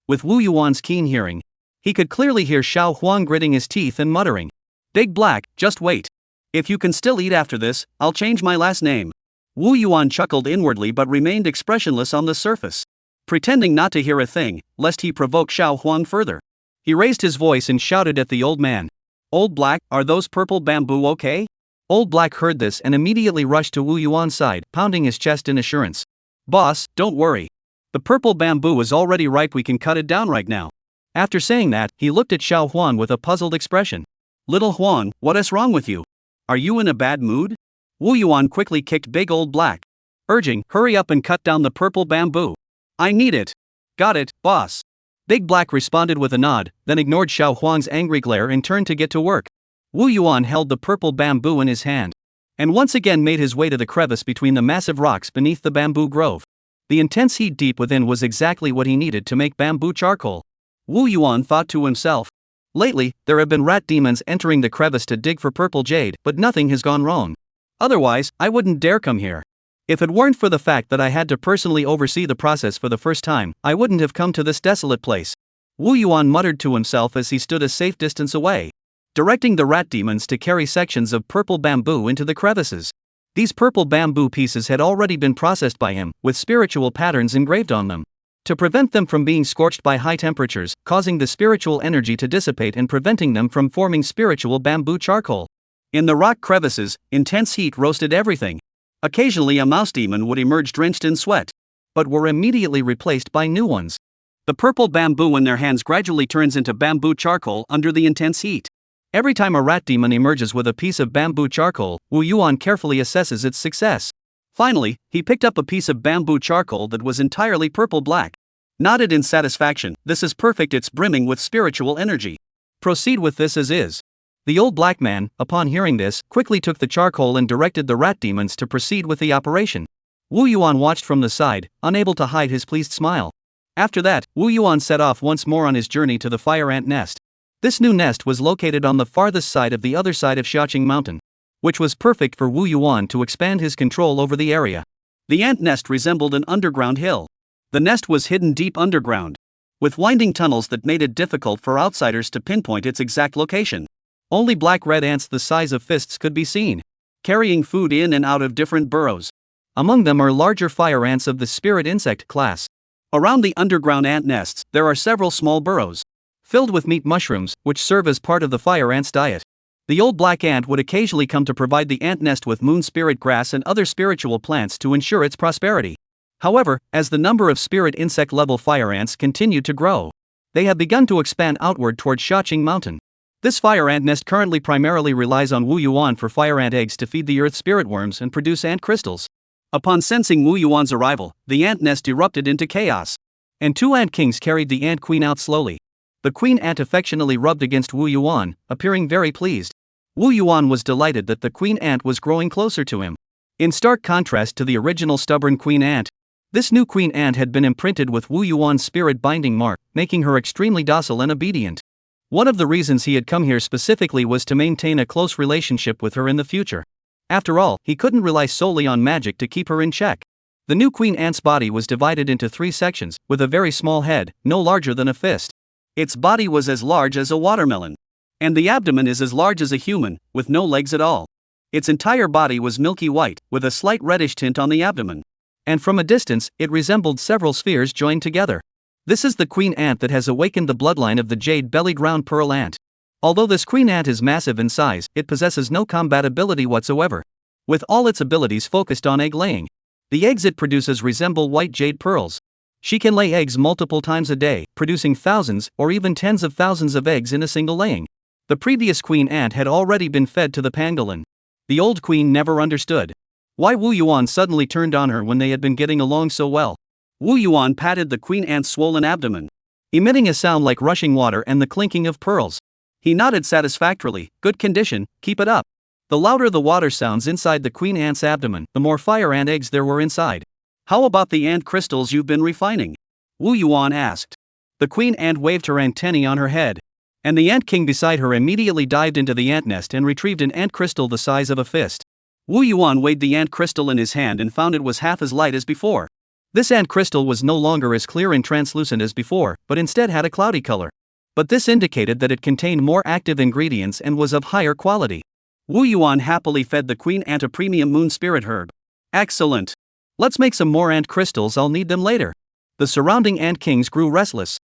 With Wu Yuan's keen hearing, he could clearly hear Xiao Huang gritting his teeth and muttering. Big Black, just wait. If you can still eat after this, I'll change my last name. Wu Yuan chuckled inwardly but remained expressionless on the surface. Pretending not to hear a thing, lest he provoke Xiao Huang further. He raised his voice and shouted at the old man. Old Black, are those purple bamboo okay? Old Black heard this and immediately rushed to Wu Yuan's side, pounding his chest in assurance. Boss, don't worry. The purple bamboo is already ripe, we can cut it down right now. After saying that, he looked at Xiao Huang with a puzzled expression. Little Huang, what is wrong with you? Are you in a bad mood? Wu Yuan quickly kicked Big Old Black, urging, hurry up and cut down the purple bamboo. I need it. Got it, boss. Big Black responded with a nod, then ignored Xiao Huang's angry glare and turned to get to work. Wu Yuan held the purple bamboo in his hand, and once again made his way to the crevice between the massive rocks beneath the bamboo grove. The intense heat deep within was exactly what he needed to make bamboo charcoal. Wu Yuan thought to himself. Lately, there have been rat demons entering the crevice to dig for purple jade, but nothing has gone wrong. Otherwise, I wouldn't dare come here. If it weren't for the fact that I had to personally oversee the process for the first time, I wouldn't have come to this desolate place. Wu Yuan muttered to himself as he stood a safe distance away, directing the rat demons to carry sections of purple bamboo into the crevices. These purple bamboo pieces had already been processed by him, with spiritual patterns engraved on them, to prevent them from being scorched by high temperatures, causing the spiritual energy to dissipate and preventing them from forming spiritual bamboo charcoal. In the rock crevices, intense heat roasted everything. Occasionally a mouse demon would emerge drenched in sweat, but were immediately replaced by new ones. The purple bamboo in their hands gradually turns into bamboo charcoal under the intense heat. Every time a rat demon emerges with a piece of bamboo charcoal, Wu Yuan carefully assesses its success. Finally, he picked up a piece of bamboo charcoal that was entirely purple black. Nodded in satisfaction, this is perfect, it's brimming with spiritual energy. Proceed with this as is. The old black man, upon hearing this, quickly took the charcoal and directed the rat demons to proceed with the operation. Wu Yuan watched from the side, unable to hide his pleased smile. After that, Wu Yuan set off once more on his journey to the fire ant nest. This new nest was located on the farthest side of the other side of Xiaoqing Mountain, which was perfect for Wu Yuan to expand his control over the area. The ant nest resembled an underground hill. The nest was hidden deep underground, with winding tunnels that made it difficult for outsiders to pinpoint its exact location. Only black-red ants the size of fists could be seen, carrying food in and out of different burrows. Among them are larger fire ants of the spirit insect class. Around the underground ant nests, there are several small burrows, filled with meat mushrooms, which serve as part of the fire ant's diet. The old black ant would occasionally come to provide the ant nest with moon spirit grass and other spiritual plants to ensure its prosperity. However, as the number of spirit insect-level fire ants continued to grow, they have begun to expand outward toward Xiaoqing Mountain. This fire ant nest currently primarily relies on Wu Yuan for fire ant eggs to feed the earth spirit worms and produce ant crystals. Upon sensing Wu Yuan's arrival, the ant nest erupted into chaos, and two ant kings carried the ant queen out slowly. The queen ant affectionately rubbed against Wu Yuan, appearing very pleased. Wu Yuan was delighted that the queen ant was growing closer to him. In stark contrast to the original stubborn queen ant, this new queen ant had been imprinted with Wu Yuan's spirit binding mark, making her extremely docile and obedient. One of the reasons he had come here specifically was to maintain a close relationship with her in the future. After all, he couldn't rely solely on magic to keep her in check. The new queen ant's body was divided into 3 sections, with a very small head, no larger than a fist. Its body was as large as a watermelon. And the abdomen is as large as a human, with no legs at all. Its entire body was milky white, with a slight reddish tint on the abdomen. And from a distance, it resembled several spheres joined together. This is the queen ant that has awakened the bloodline of the jade-bellied round pearl ant. Although this queen ant is massive in size, it possesses no combat ability whatsoever. With all its abilities focused on egg laying. The eggs it produces resemble white jade pearls. She can lay eggs multiple times a day, producing thousands or even tens of thousands of eggs in a single laying. The previous queen ant had already been fed to the pangolin. The old queen never understood why Wu Yuan suddenly turned on her when they had been getting along so well. Wu Yuan patted the queen ant's swollen abdomen, emitting a sound like rushing water and the clinking of pearls. He nodded satisfactorily. Good condition, keep it up. The louder the water sounds inside the queen ant's abdomen, the more fire ant eggs there were inside. How about the ant crystals you've been refining? Wu Yuan asked. The queen ant waved her antennae on her head. And the ant king beside her immediately dived into the ant nest and retrieved an ant crystal the size of a fist. Wu Yuan weighed the ant crystal in his hand and found it was half as light as before. This ant crystal was no longer as clear and translucent as before, but instead had a cloudy color. But this indicated that it contained more active ingredients and was of higher quality. Wu Yuan happily fed the queen ant a premium moon spirit herb. Excellent. Let's make some more ant crystals, I'll need them later. The surrounding ant kings grew restless.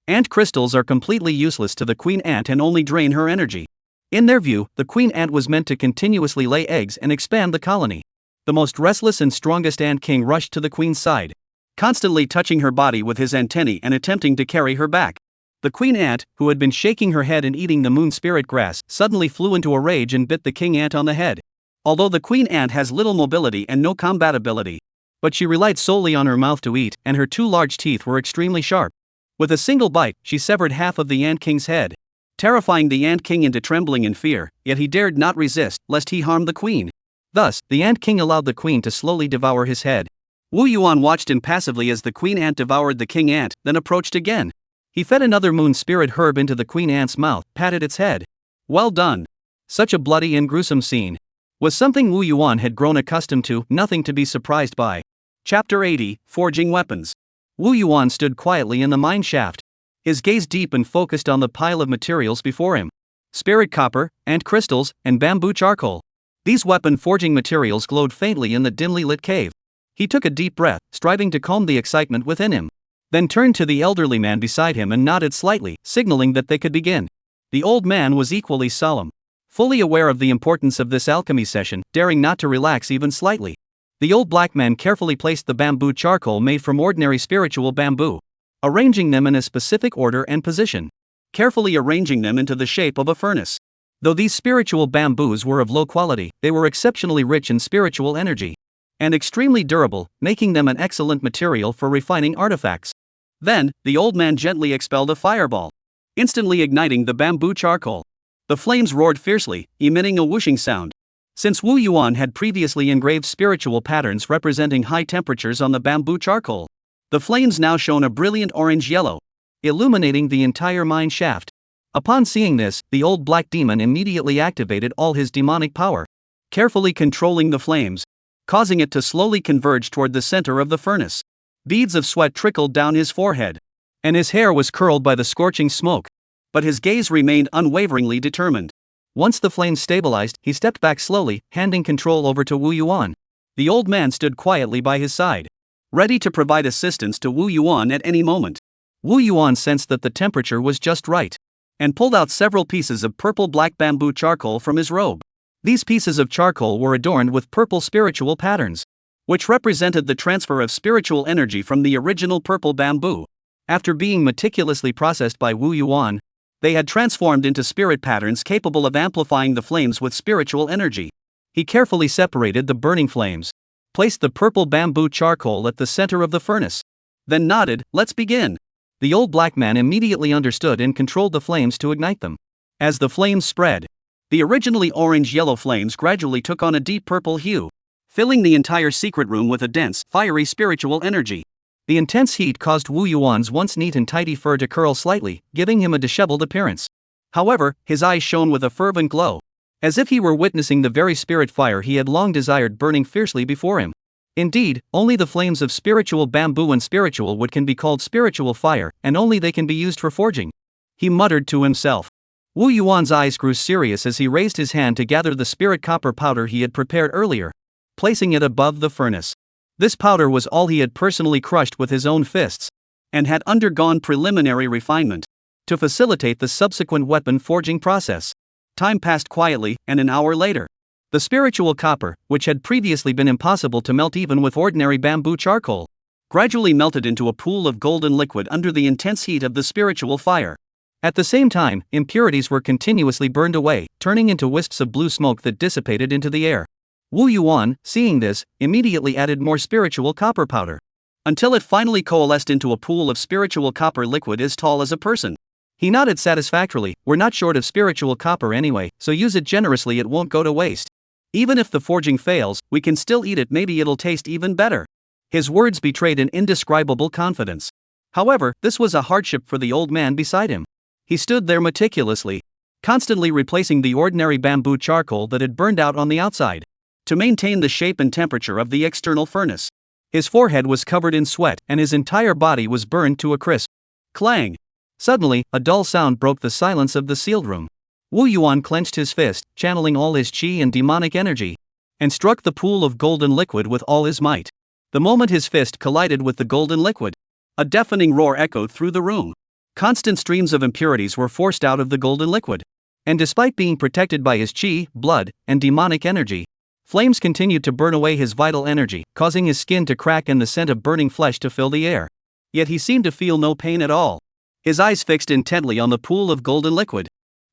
Ant crystals are completely useless to the queen ant and only drain her energy. In their view, the queen ant was meant to continuously lay eggs and expand the colony. The most restless and strongest ant king rushed to the queen's side, constantly touching her body with his antennae and attempting to carry her back. The queen ant, who had been shaking her head and eating the moon spirit grass, suddenly flew into a rage and bit the king ant on the head. Although the queen ant has little mobility and no combat ability, but she relied solely on her mouth to eat, and her 2 large teeth were extremely sharp. With a single bite, she severed half of the ant king's head, terrifying the ant king into trembling in fear, yet he dared not resist, lest he harm the queen. Thus, the ant king allowed the queen to slowly devour his head. Wu Yuan watched impassively as the queen ant devoured the king ant, then approached again. He fed another moon spirit herb into the queen ant's mouth, patted its head. Well done. Such a bloody and gruesome scene was something Wu Yuan had grown accustomed to, nothing to be surprised by. Chapter 80, Forging Weapons. Wu Yuan stood quietly in the mine shaft, his gaze deep and focused on the pile of materials before him. Spirit copper, ant crystals, and bamboo charcoal. These weapon forging materials glowed faintly in the dimly lit cave. He took a deep breath, striving to calm the excitement within him. Then turned to the elderly man beside him and nodded slightly, signaling that they could begin. The old man was equally solemn, fully aware of the importance of this alchemy session, daring not to relax even slightly. The old black man carefully placed the bamboo charcoal made from ordinary spiritual bamboo, arranging them in a specific order and position, carefully arranging them into the shape of a furnace. Though these spiritual bamboos were of low quality, they were exceptionally rich in spiritual energy, and extremely durable, making them an excellent material for refining artifacts. Then, the old man gently expelled a fireball, instantly igniting the bamboo charcoal. The flames roared fiercely, emitting a whooshing sound. Since Wu Yuan had previously engraved spiritual patterns representing high temperatures on the bamboo charcoal, the flames now shone a brilliant orange-yellow, illuminating the entire mine shaft. Upon seeing this, the old black demon immediately activated all his demonic power, carefully controlling the flames, causing it to slowly converge toward the center of the furnace. Beads of sweat trickled down his forehead, and his hair was curled by the scorching smoke. But his gaze remained unwaveringly determined. Once the flames stabilized, he stepped back slowly, handing control over to Wu Yuan. The old man stood quietly by his side, ready to provide assistance to Wu Yuan at any moment. Wu Yuan sensed that the temperature was just right, and pulled out several pieces of purple-black bamboo charcoal from his robe. These pieces of charcoal were adorned with purple spiritual patterns, which represented the transfer of spiritual energy from the original purple bamboo. After being meticulously processed by Wu Yuan, they had transformed into spirit patterns capable of amplifying the flames with spiritual energy. He carefully separated the burning flames, placed the purple bamboo charcoal at the center of the furnace, then nodded, "Let's begin." The old black man immediately understood and controlled the flames to ignite them. As the flames spread, the originally orange-yellow flames gradually took on a deep purple hue, filling the entire secret room with a dense, fiery spiritual energy. The intense heat caused Wu Yuan's once neat and tidy fur to curl slightly, giving him a disheveled appearance. However, his eyes shone with a fervent glow, as if he were witnessing the very spirit fire he had long desired burning fiercely before him. Indeed, only the flames of spiritual bamboo and spiritual wood can be called spiritual fire, and only they can be used for forging. He muttered to himself. Wu Yuan's eyes grew serious as he raised his hand to gather the spirit copper powder he had prepared earlier, placing it above the furnace. This powder was all he had personally crushed with his own fists, and had undergone preliminary refinement to facilitate the subsequent weapon forging process. Time passed quietly, and an hour later, the spiritual copper, which had previously been impossible to melt even with ordinary bamboo charcoal, gradually melted into a pool of golden liquid under the intense heat of the spiritual fire. At the same time, impurities were continuously burned away, turning into wisps of blue smoke that dissipated into the air. Wu Yuan, seeing this, immediately added more spiritual copper powder, until it finally coalesced into a pool of spiritual copper liquid as tall as a person. He nodded satisfactorily. We're not short of spiritual copper anyway, so use it generously, it won't go to waste. Even if the forging fails, we can still eat it, maybe it'll taste even better. His words betrayed an indescribable confidence. However, this was a hardship for the old man beside him. He stood there meticulously, constantly replacing the ordinary bamboo charcoal that had burned out on the outside, to maintain the shape and temperature of the external furnace. His forehead was covered in sweat, and his entire body was burned to a crisp. Clang! Suddenly, a dull sound broke the silence of the sealed room. Wu Yuan clenched his fist, channeling all his qi and demonic energy, and struck the pool of golden liquid with all his might. The moment his fist collided with the golden liquid, a deafening roar echoed through the room. Constant streams of impurities were forced out of the golden liquid, and despite being protected by his qi, blood, and demonic energy, flames continued to burn away his vital energy, causing his skin to crack and the scent of burning flesh to fill the air. Yet he seemed to feel no pain at all, his eyes fixed intently on the pool of golden liquid,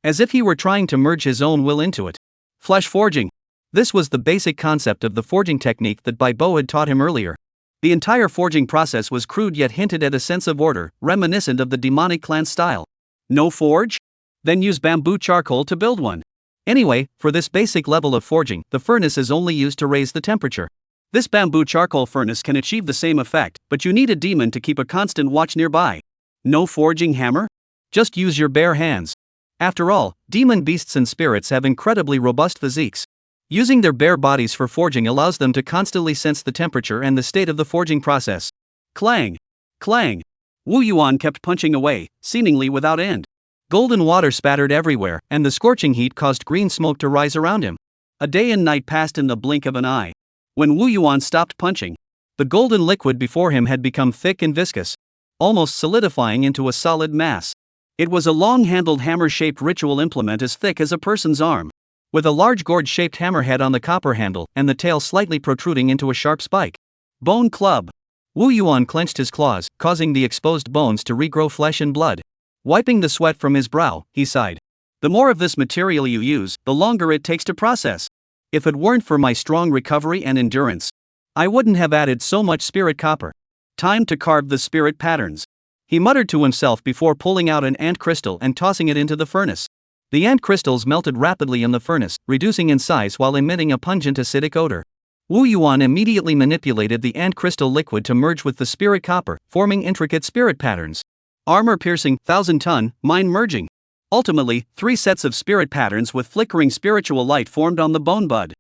as if he were trying to merge his own will into it. Flesh forging. This was the basic concept of the forging technique that Bai Bo had taught him earlier. The entire forging process was crude yet hinted at a sense of order, reminiscent of the demonic clan style. No forge? Then use bamboo charcoal to build one. Anyway, for this basic level of forging, the furnace is only used to raise the temperature. This bamboo charcoal furnace can achieve the same effect, but you need a demon to keep a constant watch nearby. No forging hammer? Just use your bare hands. After all, demon beasts and spirits have incredibly robust physiques. Using their bare bodies for forging allows them to constantly sense the temperature and the state of the forging process. Clang! Clang! Wu Yuan kept punching away, seemingly without end. Golden water spattered everywhere, and the scorching heat caused green smoke to rise around him. A day and night passed in the blink of an eye. When Wu Yuan stopped punching, the golden liquid before him had become thick and viscous, almost solidifying into a solid mass. It was a long-handled hammer-shaped ritual implement as thick as a person's arm, with a large gourd-shaped hammerhead on the copper handle and the tail slightly protruding into a sharp spike. Bone club. Wu Yuan clenched his claws, causing the exposed bones to regrow flesh and blood. Wiping the sweat from his brow, he sighed. The more of this material you use, the longer it takes to process. If it weren't for my strong recovery and endurance, I wouldn't have added so much spirit copper. Time to carve the spirit patterns. He muttered to himself before pulling out an ant crystal and tossing it into the furnace. The ant crystals melted rapidly in the furnace, reducing in size while emitting a pungent acidic odor. Wu Yuan immediately manipulated the ant crystal liquid to merge with the spirit copper, forming intricate spirit patterns. Armor-piercing, 1,000-ton, mind-merging. Ultimately, 3 sets of spirit patterns with flickering spiritual light formed on the bone bud.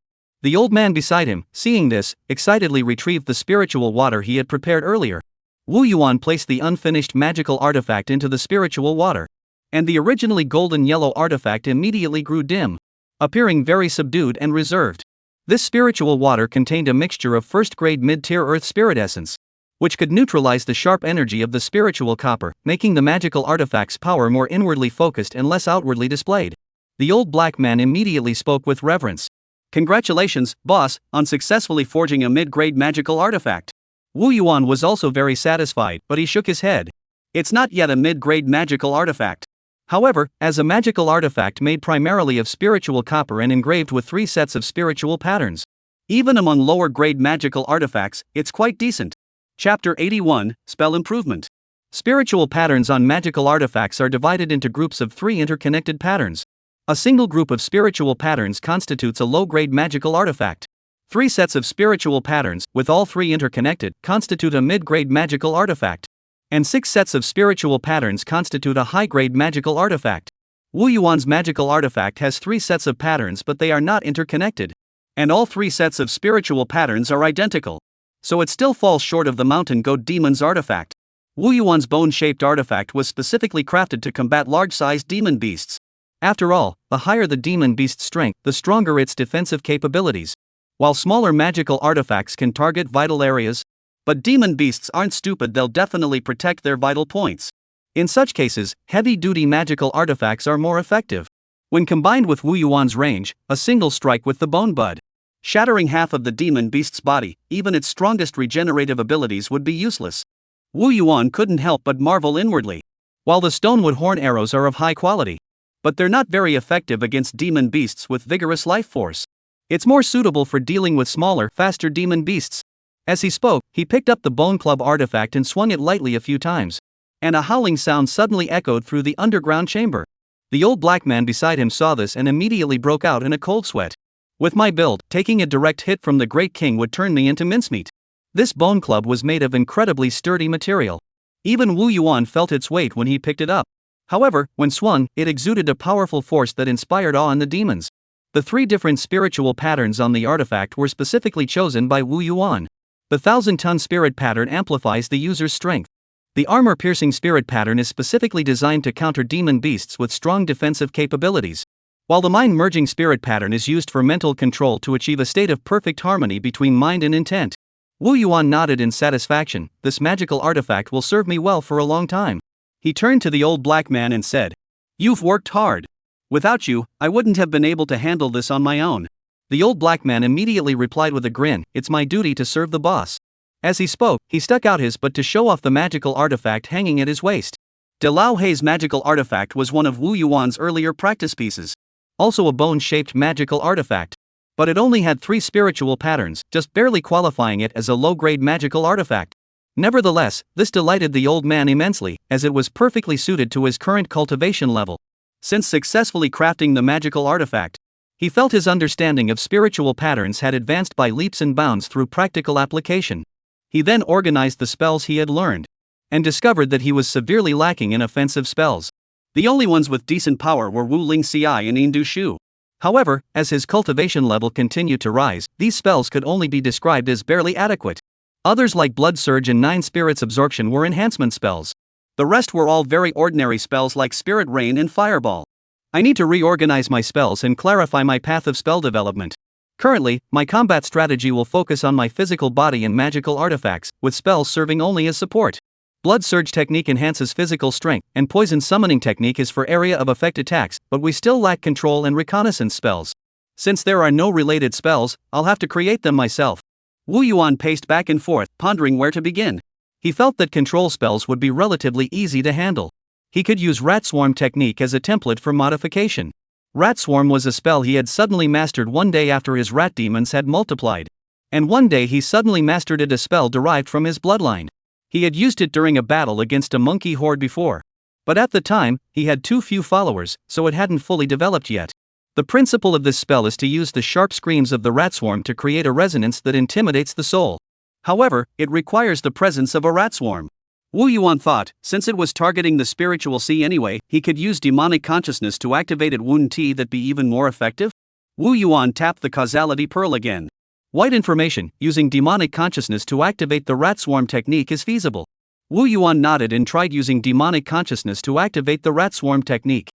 The old man beside him, seeing this, excitedly retrieved the spiritual water he had prepared earlier. Wu Yuan placed the unfinished magical artifact into the spiritual water, and the originally golden yellow artifact immediately grew dim, appearing very subdued and reserved. This spiritual water contained a mixture of first-grade mid-tier earth spirit essence, which could neutralize the sharp energy of the spiritual copper, making the magical artifact's power more inwardly focused and less outwardly displayed. The old black man immediately spoke with reverence. Congratulations, boss, on successfully forging a mid-grade magical artifact. Wu Yuan was also very satisfied, but he shook his head. It's not yet a mid-grade magical artifact. However, as a magical artifact made primarily of spiritual copper and engraved with 3 sets of spiritual patterns, even among lower-grade magical artifacts, it's quite decent. Chapter 81, Spell Improvement. Spiritual patterns on magical artifacts are divided into groups of 3 interconnected patterns. A single group of spiritual patterns constitutes a low-grade magical artifact. 3 sets of spiritual patterns, with all 3 interconnected, constitute a mid-grade magical artifact. And 6 sets of spiritual patterns constitute a high-grade magical artifact. Wu Yuan's magical artifact has 3 sets of patterns, but they are not interconnected. And all 3 sets of spiritual patterns are identical. So it still falls short of the mountain goat demon's artifact. Wu Yuan's bone-shaped artifact was specifically crafted to combat large-sized demon beasts. After all, the higher the demon beast's strength, the stronger its defensive capabilities. While smaller magical artifacts can target vital areas, but demon beasts aren't stupid, they'll definitely protect their vital points. In such cases, heavy-duty magical artifacts are more effective. When combined with Wu Yuan's range, a single strike with the bone bud, shattering half of the demon beast's body, even its strongest regenerative abilities would be useless. Wu Yuan couldn't help but marvel inwardly. While the stonewood horn arrows are of high quality, but they're not very effective against demon beasts with vigorous life force. It's more suitable for dealing with smaller, faster demon beasts. As he spoke, he picked up the bone club artifact and swung it lightly a few times. And a howling sound suddenly echoed through the underground chamber. The old black man beside him saw this and immediately broke out in a cold sweat. With my build, taking a direct hit from the Great King would turn me into mincemeat. This bone club was made of incredibly sturdy material. Even Wu Yuan felt its weight when he picked it up. However, when swung, it exuded a powerful force that inspired awe in the demons. The 3 different spiritual patterns on the artifact were specifically chosen by Wu Yuan. The 1,000-ton spirit pattern amplifies the user's strength. The armor-piercing spirit pattern is specifically designed to counter demon beasts with strong defensive capabilities. While the mind-merging spirit pattern is used for mental control to achieve a state of perfect harmony between mind and intent. Wu Yuan nodded in satisfaction. This magical artifact will serve me well for a long time. He turned to the old black man and said, "You've worked hard. Without you, I wouldn't have been able to handle this on my own." The old black man immediately replied with a grin, "It's my duty to serve the boss." As he spoke, he stuck out his butt to show off the magical artifact hanging at his waist. De Lao Hei's magical artifact was one of Wu Yuan's earlier practice pieces. Also a bone-shaped magical artifact. But it only had 3 spiritual patterns, just barely qualifying it as a low-grade magical artifact. Nevertheless, this delighted the old man immensely, as it was perfectly suited to his current cultivation level. Since successfully crafting the magical artifact, he felt his understanding of spiritual patterns had advanced by leaps and bounds through practical application. He then organized the spells he had learned, and discovered that he was severely lacking in offensive spells. The only ones with decent power were Wu Ling Ci and Indu Shu. However, as his cultivation level continued to rise, these spells could only be described as barely adequate. Others like Blood Surge and 9 Spirits Absorption were enhancement spells. The rest were all very ordinary spells like Spirit Rain and Fireball. I need to reorganize my spells and clarify my path of spell development. Currently, my combat strategy will focus on my physical body and magical artifacts, with spells serving only as support. Blood Surge technique enhances physical strength, and Poison Summoning technique is for area of effect attacks, but we still lack control and reconnaissance spells. Since there are no related spells, I'll have to create them myself. Wu Yuan paced back and forth, pondering where to begin. He felt that control spells would be relatively easy to handle. He could use Rat Swarm technique as a template for modification. Rat Swarm was a spell he had suddenly mastered one day after his rat demons had multiplied. And one day he suddenly mastered it, a spell derived from his bloodline. He had used it during a battle against a monkey horde before. But at the time, he had too few followers, so it hadn't fully developed yet. The principle of this spell is to use the sharp screams of the rat swarm to create a resonance that intimidates the soul. However, it requires the presence of a rat swarm. Wu Yuan thought, since it was targeting the spiritual sea anyway, he could use demonic consciousness to activate it. Wouldn't that be even more effective? Wu Yuan tapped the causality pearl again. White information, using demonic consciousness to activate the rat swarm technique is feasible. Wu Yuan nodded and tried using demonic consciousness to activate the rat swarm technique.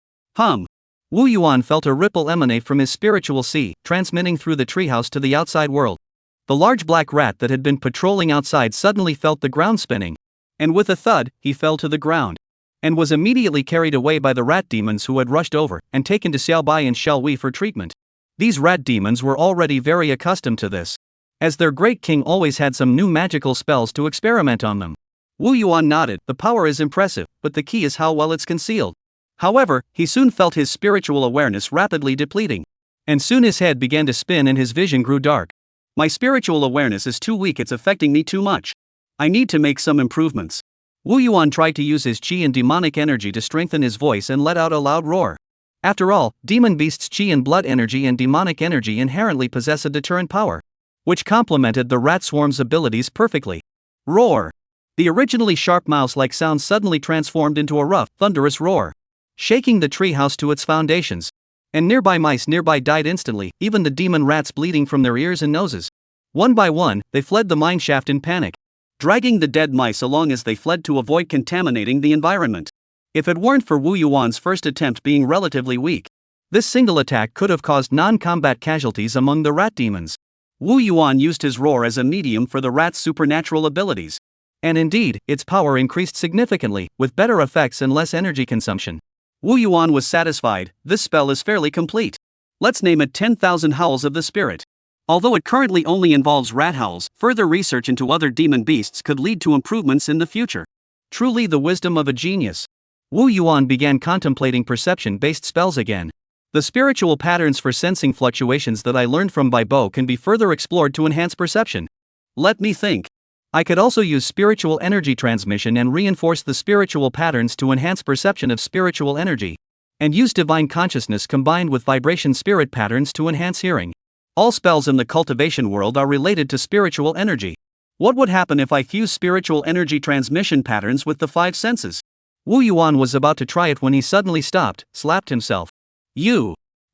Wu Yuan felt a ripple emanate from his spiritual sea, transmitting through the treehouse to the outside world. The large black rat that had been patrolling outside suddenly felt the ground spinning. And with a thud, he fell to the ground. And was immediately carried away by the rat demons who had rushed over and taken to Xiaobai and Xiaowei for treatment. These rat demons were already very accustomed to this, as their great king always had some new magical spells to experiment on them. Wu Yuan nodded. The power is impressive, but the key is how well it's concealed. However, he soon felt his spiritual awareness rapidly depleting. And soon his head began to spin and his vision grew dark. My spiritual awareness is too weak, it's affecting me too much. I need to make some improvements. Wu Yuan tried to use his qi and demonic energy to strengthen his voice and let out a loud roar. After all, demon beasts' qi and blood energy and demonic energy inherently possess a deterrent power, which complemented the rat swarm's abilities perfectly. Roar! The originally sharp mouse-like sound suddenly transformed into a rough, thunderous roar. shaking the treehouse to its foundations. And nearby mice nearby died instantly, even the demon rats bleeding from their ears and noses. One by one, they fled the mine shaft in panic, dragging the dead mice along as they fled to avoid contaminating the environment. If it weren't for Wu Yuan's first attempt being relatively weak, this single attack could have caused non-combat casualties among the rat demons. Wu Yuan used his roar as a medium for the rat's supernatural abilities. And indeed, its power increased significantly, with better effects and less energy consumption. Wu Yuan was satisfied. This spell is fairly complete. Let's name it 10,000 Howls of the Spirit. Although it currently only involves rat howls, further research into other demon beasts could lead to improvements in the future. Truly the wisdom of a genius. Wu Yuan began contemplating perception-based spells again. The spiritual patterns for sensing fluctuations that I learned from Bai Bo can be further explored to enhance perception. Let me think. I could also use spiritual energy transmission and reinforce the spiritual patterns to enhance perception of spiritual energy. And use divine consciousness combined with vibration spirit patterns to enhance hearing. All spells in the cultivation world are related to spiritual energy. What would happen if I fuse spiritual energy transmission patterns with the 5 senses? Wu Yuan was about to try it when he suddenly stopped, slapped himself.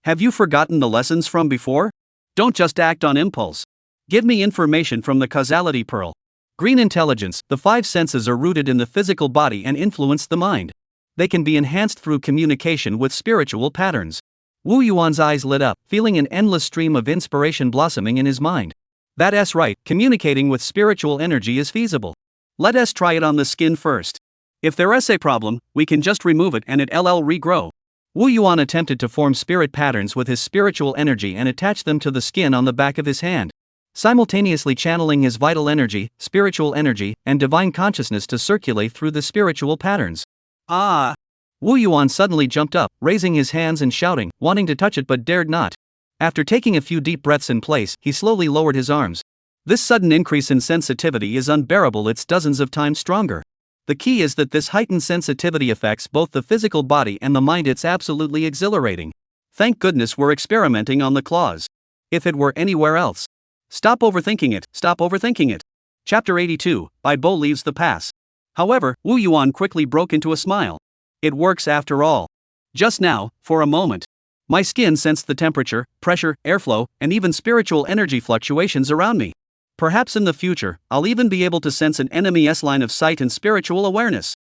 Have you forgotten the lessons from before? Don't just act on impulse. Give me information from the causality pearl. Green intelligence. The 5 senses are rooted in the physical body and influence the mind. They can be enhanced through communication with spiritual patterns. Wu Yuan's eyes lit up, feeling an endless stream of inspiration blossoming in his mind. That's right, communicating with spiritual energy is feasible. Let us try it on the skin first. If there's a problem, we can just remove it and it'll regrow. Wu Yuan attempted to form spirit patterns with his spiritual energy and attach them to the skin on the back of his hand, simultaneously channeling his vital energy, spiritual energy, and divine consciousness to circulate through the spiritual patterns. Ah! Wu Yuan suddenly jumped up, raising his hands and shouting, wanting to touch it but dared not. After taking a few deep breaths in place, he slowly lowered his arms. This sudden increase in sensitivity is unbearable, it's dozens of times stronger. The key is that this heightened sensitivity affects both the physical body and the mind. It's absolutely exhilarating. Thank goodness we're experimenting on the claws. If it were anywhere else. Stop overthinking it. Chapter 82, Bai Bo leaves the pass. However, Wu Yuan quickly broke into a smile. It works after all. Just now, for a moment, my skin sensed the temperature, pressure, airflow, and even spiritual energy fluctuations around me. Perhaps in the future, I'll even be able to sense an enemy's line of sight and spiritual awareness.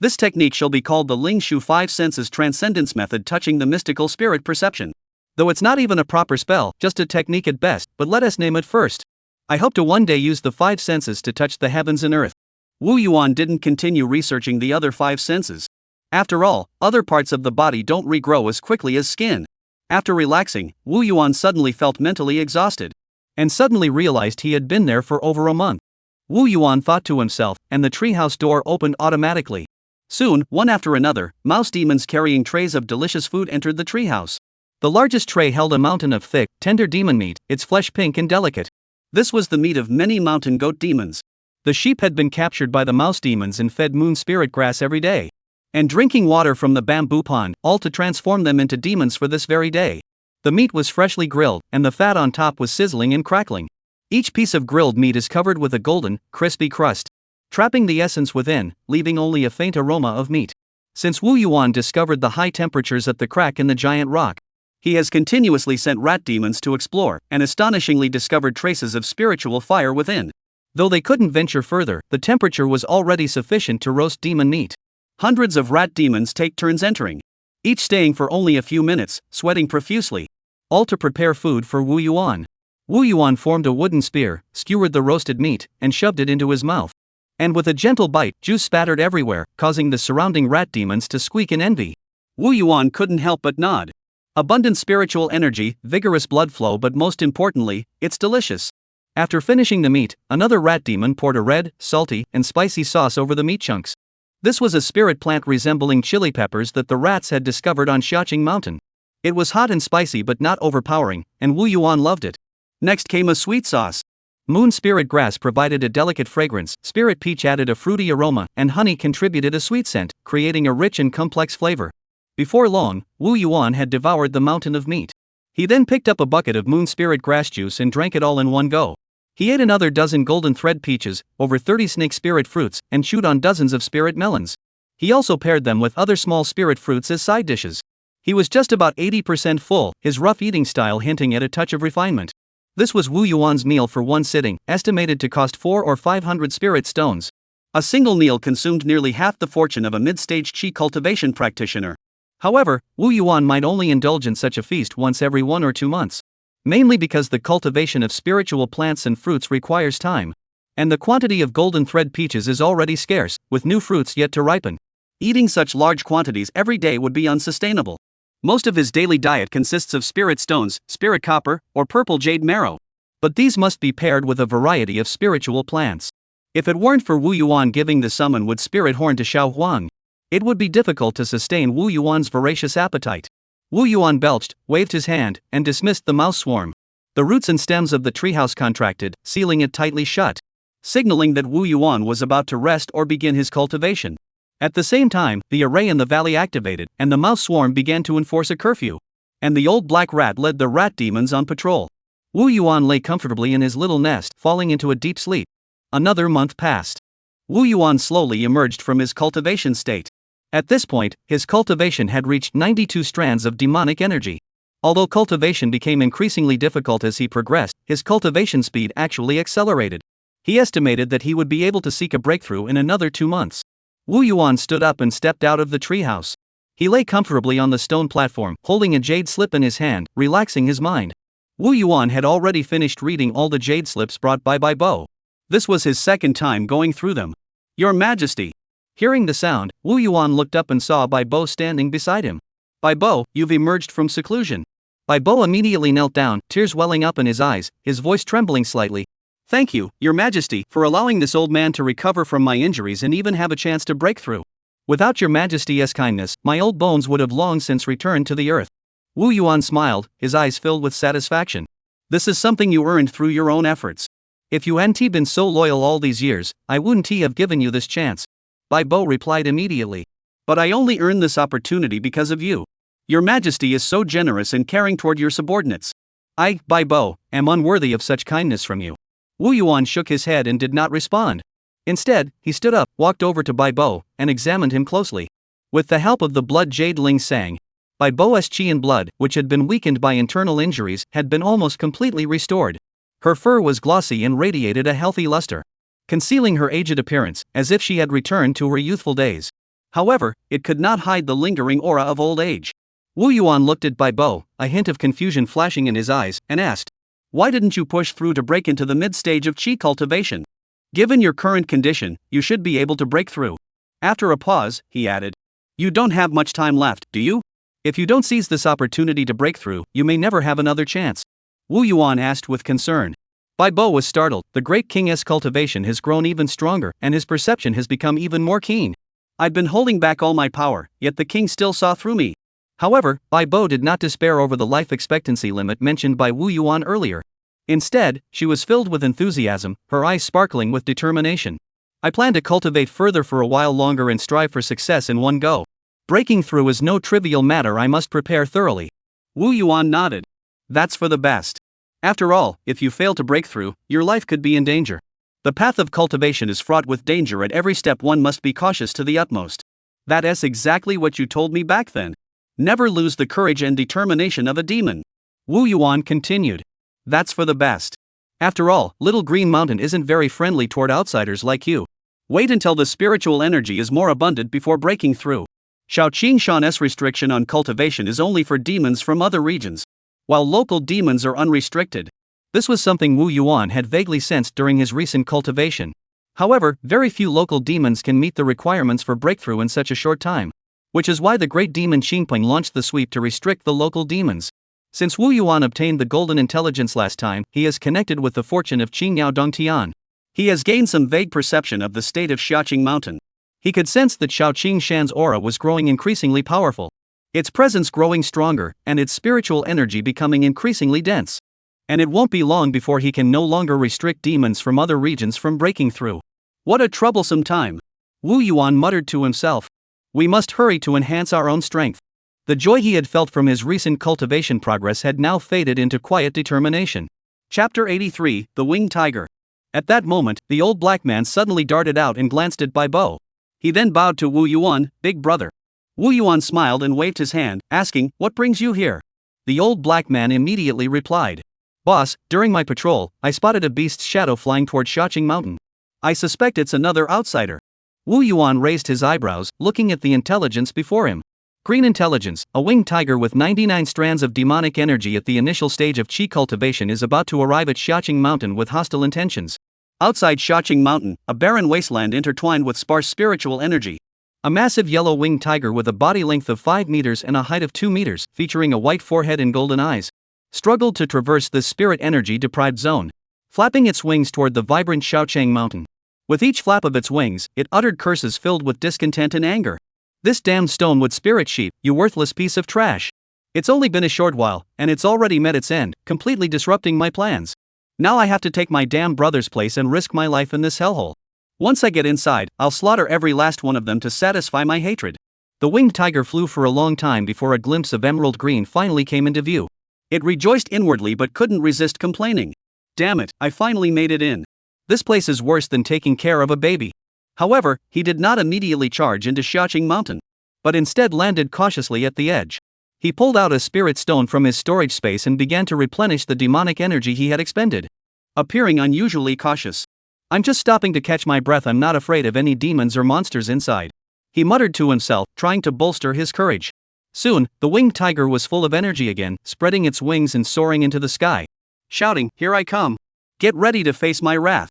This technique shall be called the Ling Shu 5 Senses Transcendence Method, touching the mystical spirit perception. Though it's not even a proper spell, just a technique at best, but let us name it first. I hope to one day use the 5 senses to touch the heavens and earth. Wu Yuan didn't continue researching the other 5 senses. After all, other parts of the body don't regrow as quickly as skin. After relaxing, Wu Yuan suddenly felt mentally exhausted. And suddenly realized he had been there for over a month. Wu Yuan thought to himself, and the treehouse door opened automatically. Soon, one after another, mouse demons carrying trays of delicious food entered the treehouse. The largest tray held a mountain of thick, tender demon meat, its flesh pink and delicate. This was the meat of many mountain goat demons. The sheep had been captured by the mouse demons and fed moon spirit grass every day. And drinking water from the bamboo pond, all to transform them into demons for this very day. The meat was freshly grilled, and the fat on top was sizzling and crackling. Each piece of grilled meat is covered with a golden, crispy crust, trapping the essence within, leaving only a faint aroma of meat. Since Wu Yuan discovered the high temperatures at the crack in the giant rock, he has continuously sent rat demons to explore, and astonishingly discovered traces of spiritual fire within. Though they couldn't venture further, the temperature was already sufficient to roast demon meat. Hundreds of rat demons take turns entering, each staying for only a few minutes, sweating profusely, all to prepare food for Wu Yuan. Wu Yuan formed a wooden spear, skewered the roasted meat, and shoved it into his mouth. And with a gentle bite, juice spattered everywhere, causing the surrounding rat demons to squeak in envy. Wu Yuan couldn't help but nod. Abundant spiritual energy, vigorous blood flow, but most importantly, it's delicious. After finishing the meat, another rat demon poured a red, salty, and spicy sauce over the meat chunks. This was a spirit plant resembling chili peppers that the rats had discovered on Xiaoing Mountain. It was hot and spicy but not overpowering, and Wu Yuan loved it. Next came a sweet sauce. Moon spirit grass provided a delicate fragrance, spirit peach added a fruity aroma, and honey contributed a sweet scent, creating a rich and complex flavor. Before long, Wu Yuan had devoured the mountain of meat. He then picked up a bucket of moon spirit grass juice and drank it all in one go. He ate another dozen golden thread peaches, over 30 snake spirit fruits, and chewed on dozens of spirit melons. He also paired them with other small spirit fruits as side dishes. He was just about 80% full, his rough eating style hinting at a touch of refinement. This was Wu Yuan's meal for one sitting, estimated to cost 400 or 500 spirit stones. A single meal consumed nearly half the fortune of a mid-stage qi cultivation practitioner. However, Wu Yuan might only indulge in such a feast once every 1 or 2 months. Mainly because the cultivation of spiritual plants and fruits requires time. And the quantity of golden thread peaches is already scarce, with new fruits yet to ripen. Eating such large quantities every day would be unsustainable. Most of his daily diet consists of spirit stones, spirit copper, or purple jade marrow. But these must be paired with a variety of spiritual plants. If it weren't for Wu Yuan giving the summon with spirit horn to Xiao Huang, it would be difficult to sustain Wu Yuan's voracious appetite. Wu Yuan belched, waved his hand, and dismissed the mouse swarm. The roots and stems of the treehouse contracted, sealing it tightly shut, signaling that Wu Yuan was about to rest or begin his cultivation. At the same time, the array in the valley activated, and the mouse swarm began to enforce a curfew. And the old black rat led the rat demons on patrol. Wu Yuan lay comfortably in his little nest, falling into a deep sleep. Another month passed. Wu Yuan slowly emerged from his cultivation state. At this point, his cultivation had reached 92 strands of demonic energy. Although cultivation became increasingly difficult as he progressed, his cultivation speed actually accelerated. He estimated that he would be able to seek a breakthrough in another 2 months. Wu Yuan stood up and stepped out of the treehouse. He lay comfortably on the stone platform, holding a jade slip in his hand, relaxing his mind. Wu Yuan had already finished reading all the jade slips brought by Bo. This was his second time going through them. Your Majesty. Hearing the sound, Wu Yuan looked up and saw Bo standing beside him. Bo, you've emerged from seclusion. Bo immediately knelt down, tears welling up in his eyes, his voice trembling slightly. Thank you, Your Majesty, for allowing this old man to recover from my injuries and even have a chance to break through. Without Your Majesty's kindness, my old bones would have long since returned to the earth. Wu Yuan smiled, his eyes filled with satisfaction. This is something you earned through your own efforts. If you hadn't been so loyal all these years, I wouldn't have given you this chance. Bo replied immediately. But I only earned this opportunity because of you. Your Majesty is so generous and caring toward your subordinates. I, Bo, am unworthy of such kindness from you. Wu Yuan shook his head and did not respond. Instead, he stood up, walked over to Bo, and examined him closely. With the help of the blood jade Ling Sang, Bo's qi and blood, which had been weakened by internal injuries, had been almost completely restored. Her fur was glossy and radiated a healthy luster, concealing her aged appearance, as if she had returned to her youthful days. However, it could not hide the lingering aura of old age. Wu Yuan looked at Bo, a hint of confusion flashing in his eyes, and asked, why didn't you push through to break into the mid-stage of qi cultivation? Given your current condition, you should be able to break through. After a pause, he added, you don't have much time left, do you? If you don't seize this opportunity to break through, you may never have another chance. Wu Yuan asked with concern. Bo was startled. The great king's cultivation has grown even stronger, and his perception has become even more keen. I'd been holding back all my power, yet the king still saw through me. However, Bo did not despair over the life expectancy limit mentioned by Wu Yuan earlier. Instead, she was filled with enthusiasm, her eyes sparkling with determination. I plan to cultivate further for a while longer and strive for success in one go. Breaking through is no trivial matter. I must prepare thoroughly. Wu Yuan nodded. That's for the best. After all, if you fail to break through, your life could be in danger. The path of cultivation is fraught with danger at every step. One must be cautious to the utmost. That is exactly what you told me back then. Never lose the courage and determination of a demon. Wu Yuan continued. That's for the best. After all, Little Green Mountain isn't very friendly toward outsiders like you. Wait until the spiritual energy is more abundant before breaking through. Xiaoing Shan's restriction on cultivation is only for demons from other regions, while local demons are unrestricted. This was something Wu Yuan had vaguely sensed during his recent cultivation. However, very few local demons can meet the requirements for breakthrough in such a short time. Which is why the great demon Qingpeng launched the sweep to restrict the local demons. Since Wu Yuan obtained the golden intelligence last time, he is connected with the fortune of Qingyao Dongtian. He has gained some vague perception of the state of Xiaqing Mountain. He could sense that Xiaoing Shan's aura was growing increasingly powerful. Its presence growing stronger, and its spiritual energy becoming increasingly dense. And it won't be long before he can no longer restrict demons from other regions from breaking through. What a troublesome time. Wu Yuan muttered to himself. We must hurry to enhance our own strength. The joy he had felt from his recent cultivation progress had now faded into quiet determination. Chapter 83, The Winged Tiger. At that moment, the old black man suddenly darted out and glanced at Bo. He then bowed to Wu Yuan, big brother. Wu Yuan smiled and waved his hand, asking, "What brings you here?" The old black man immediately replied, "Boss, during my patrol, I spotted a beast's shadow flying toward Xiaoing Mountain. I suspect it's another outsider." Wu Yuan raised his eyebrows, looking at the intelligence before him. Green intelligence, a winged tiger with 99 strands of demonic energy at the initial stage of Qi cultivation is about to arrive at Xiaoing Mountain with hostile intentions. Outside Xiaoing Mountain, a barren wasteland intertwined with sparse spiritual energy. A massive yellow winged tiger with a body length of 5 meters and a height of 2 meters, featuring a white forehead and golden eyes, struggled to traverse this spirit energy deprived zone, flapping its wings toward the vibrant Xiaoqiang Mountain. With each flap of its wings, it uttered curses filled with discontent and anger. "This damned stonewood spirit sheep, you worthless piece of trash. It's only been a short while, and it's already met its end, completely disrupting my plans. Now I have to take my damn brother's place and risk my life in this hellhole. Once I get inside, I'll slaughter every last one of them to satisfy my hatred." The winged tiger flew for a long time before a glimpse of emerald green finally came into view. It rejoiced inwardly but couldn't resist complaining. "Damn it, I finally made it in. This place is worse than taking care of a baby." However, he did not immediately charge into Xiaoqing Mountain, but instead landed cautiously at the edge. He pulled out a spirit stone from his storage space and began to replenish the demonic energy he had expended. Appearing unusually cautious. "I'm just stopping to catch my breath. I'm not afraid of any demons or monsters inside," he muttered to himself, trying to bolster his courage. Soon, the winged tiger was full of energy again, spreading its wings and soaring into the sky, shouting, "Here I come. Get ready to face my wrath."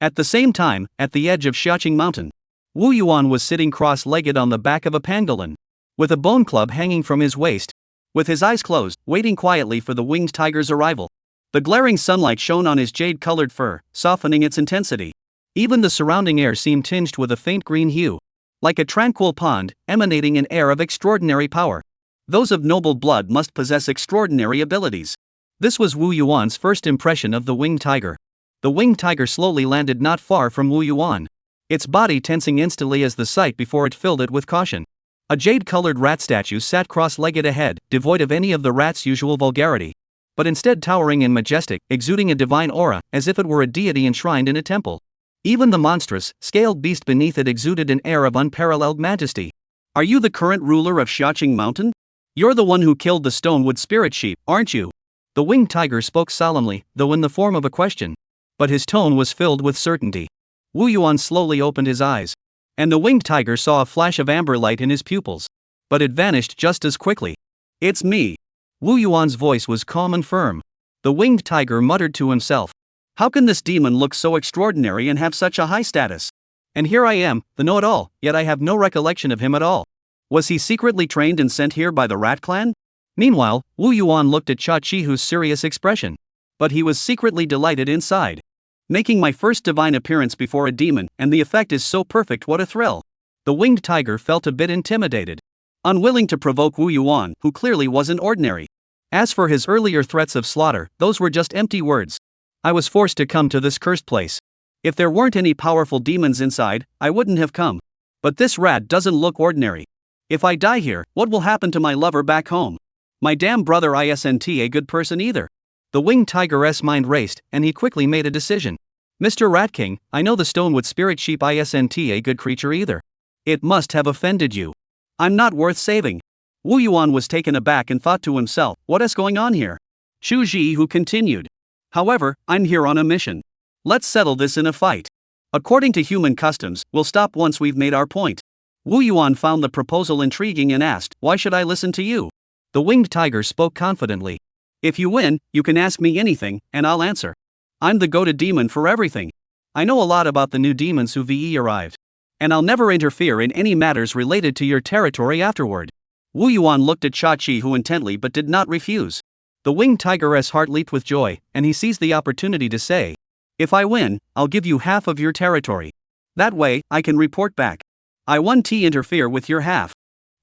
At the same time, at the edge of Xiaoqing Mountain, Wu Yuan was sitting cross-legged on the back of a pangolin, with a bone club hanging from his waist, with his eyes closed, waiting quietly for the winged tiger's arrival. The glaring sunlight shone on his jade-colored fur, softening its intensity. Even the surrounding air seemed tinged with a faint green hue, like a tranquil pond, emanating an air of extraordinary power. Those of noble blood must possess extraordinary abilities. This was Wu Yuan's first impression of the winged tiger. The winged tiger slowly landed not far from Wu Yuan, its body tensing instantly as the sight before it filled it with caution. A jade-colored rat statue sat cross-legged ahead, devoid of any of the rat's usual vulgarity, but instead towering and majestic, exuding a divine aura, as if it were a deity enshrined in a temple. Even the monstrous, scaled beast beneath it exuded an air of unparalleled majesty. "Are you the current ruler of Xiaoqing Mountain? You're the one who killed the stonewood spirit sheep, aren't you?" The winged tiger spoke solemnly, though in the form of a question, but his tone was filled with certainty. Wu Yuan slowly opened his eyes, and the winged tiger saw a flash of amber light in his pupils, but it vanished just as quickly. "It's me." Wu Yuan's voice was calm and firm. The winged tiger muttered to himself, "How can this demon look so extraordinary and have such a high status? And here I am, the know-it-all, yet I have no recollection of him at all. Was he secretly trained and sent here by the rat clan?" Meanwhile, Wu Yuan looked at Cha Chihu's serious expression, but he was secretly delighted inside. "Making my first divine appearance before a demon, and the effect is so perfect, what a thrill." The winged tiger felt a bit intimidated, unwilling to provoke Wu Yuan, who clearly wasn't ordinary. As for his earlier threats of slaughter, those were just empty words. "I was forced to come to this cursed place. If there weren't any powerful demons inside, I wouldn't have come. But this rat doesn't look ordinary. If I die here, what will happen to my lover back home? My damn brother isn't a good person either." The winged tiger's mind raced, and he quickly made a decision. "Mr. Rat King, I know the stonewood spirit sheep isn't a good creature either. It must have offended you. I'm not worth saving." Wu Yuan was taken aback and thought to himself, "What is going on here?" Xu Ji who continued, "However, I'm here on a mission. Let's settle this in a fight. According to human customs, we'll stop once we've made our point." Wu Yuan found the proposal intriguing and asked, "Why should I listen to you?" The winged tiger spoke confidently. "If you win, you can ask me anything, and I'll answer. I'm the go-to demon for everything. I know a lot about the new demons who've arrived, and I'll never interfere in any matters related to your territory afterward." Wu Yuan looked at Cha Chihu intently but did not refuse. The winged tiger's heart leaped with joy, and he seized the opportunity to say, "If I win, I'll give you half of your territory. That way, I can report back. I won't interfere with your half."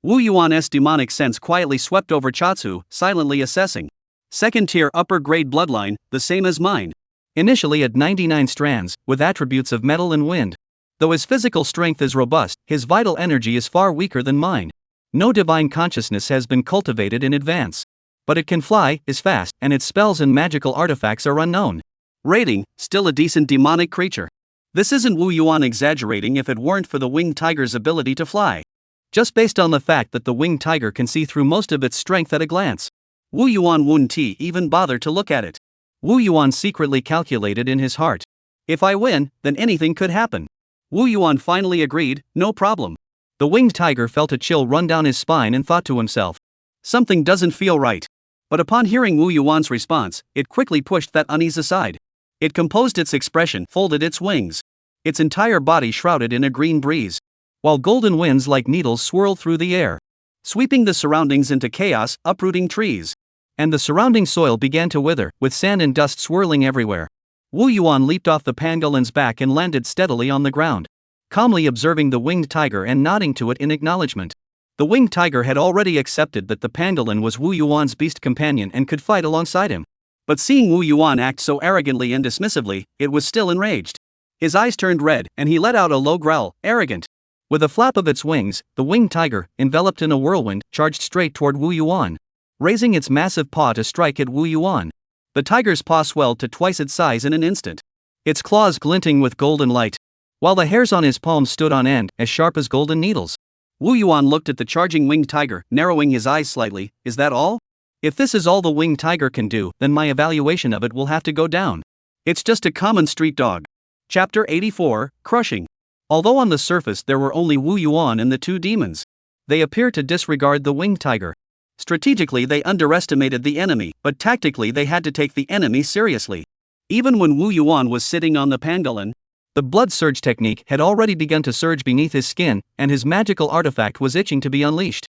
Wu Yuan's demonic sense quietly swept over Chatsu, silently assessing. "Second tier upper grade bloodline, the same as mine. Initially at 99 strands, with attributes of metal and wind. Though his physical strength is robust, his vital energy is far weaker than mine. No divine consciousness has been cultivated in advance. But it can fly, is fast, and its spells and magical artifacts are unknown. Rating, still a decent demonic creature. This isn't Wu Yuan exaggerating if it weren't for the winged tiger's ability to fly. Just based on the fact that the winged tiger can see through most of its strength at a glance. Wu Yuan wouldn't even bother to look at it. Wu Yuan secretly calculated in his heart. If I win, then anything could happen. Wu Yuan finally agreed, no problem. The winged tiger felt a chill run down his spine and thought to himself, something doesn't feel right. But upon hearing Wu Yuan's response, it quickly pushed that unease aside. It composed its expression, folded its wings. Its entire body shrouded in a green breeze, while golden winds like needles swirled through the air, sweeping the surroundings into chaos, uprooting trees. And the surrounding soil began to wither, with sand and dust swirling everywhere. Wu Yuan leaped off the pangolin's back and landed steadily on the ground, calmly observing the winged tiger and nodding to it in acknowledgement. The winged tiger had already accepted that the pangolin was Wu Yuan's beast companion and could fight alongside him. But seeing Wu Yuan act so arrogantly and dismissively, it was still enraged. His eyes turned red, and he let out a low growl, arrogant. With a flap of its wings, the winged tiger, enveloped in a whirlwind, charged straight toward Wu Yuan, raising its massive paw to strike at Wu Yuan. The tiger's paw swelled to twice its size in an instant, its claws glinting with golden light, while the hairs on his palms stood on end, as sharp as golden needles. Wu Yuan looked at the charging winged tiger, narrowing his eyes slightly. Is that all? If this is all the winged tiger can do, then my evaluation of it will have to go down. It's just a common street dog. Chapter 84, Crushing. Although on the surface there were only Wu Yuan and the two demons, they appear to disregard the winged tiger. Strategically they underestimated the enemy, but tactically they had to take the enemy seriously. Even when Wu Yuan was sitting on the pangolin, the blood surge technique had already begun to surge beneath his skin, and his magical artifact was itching to be unleashed.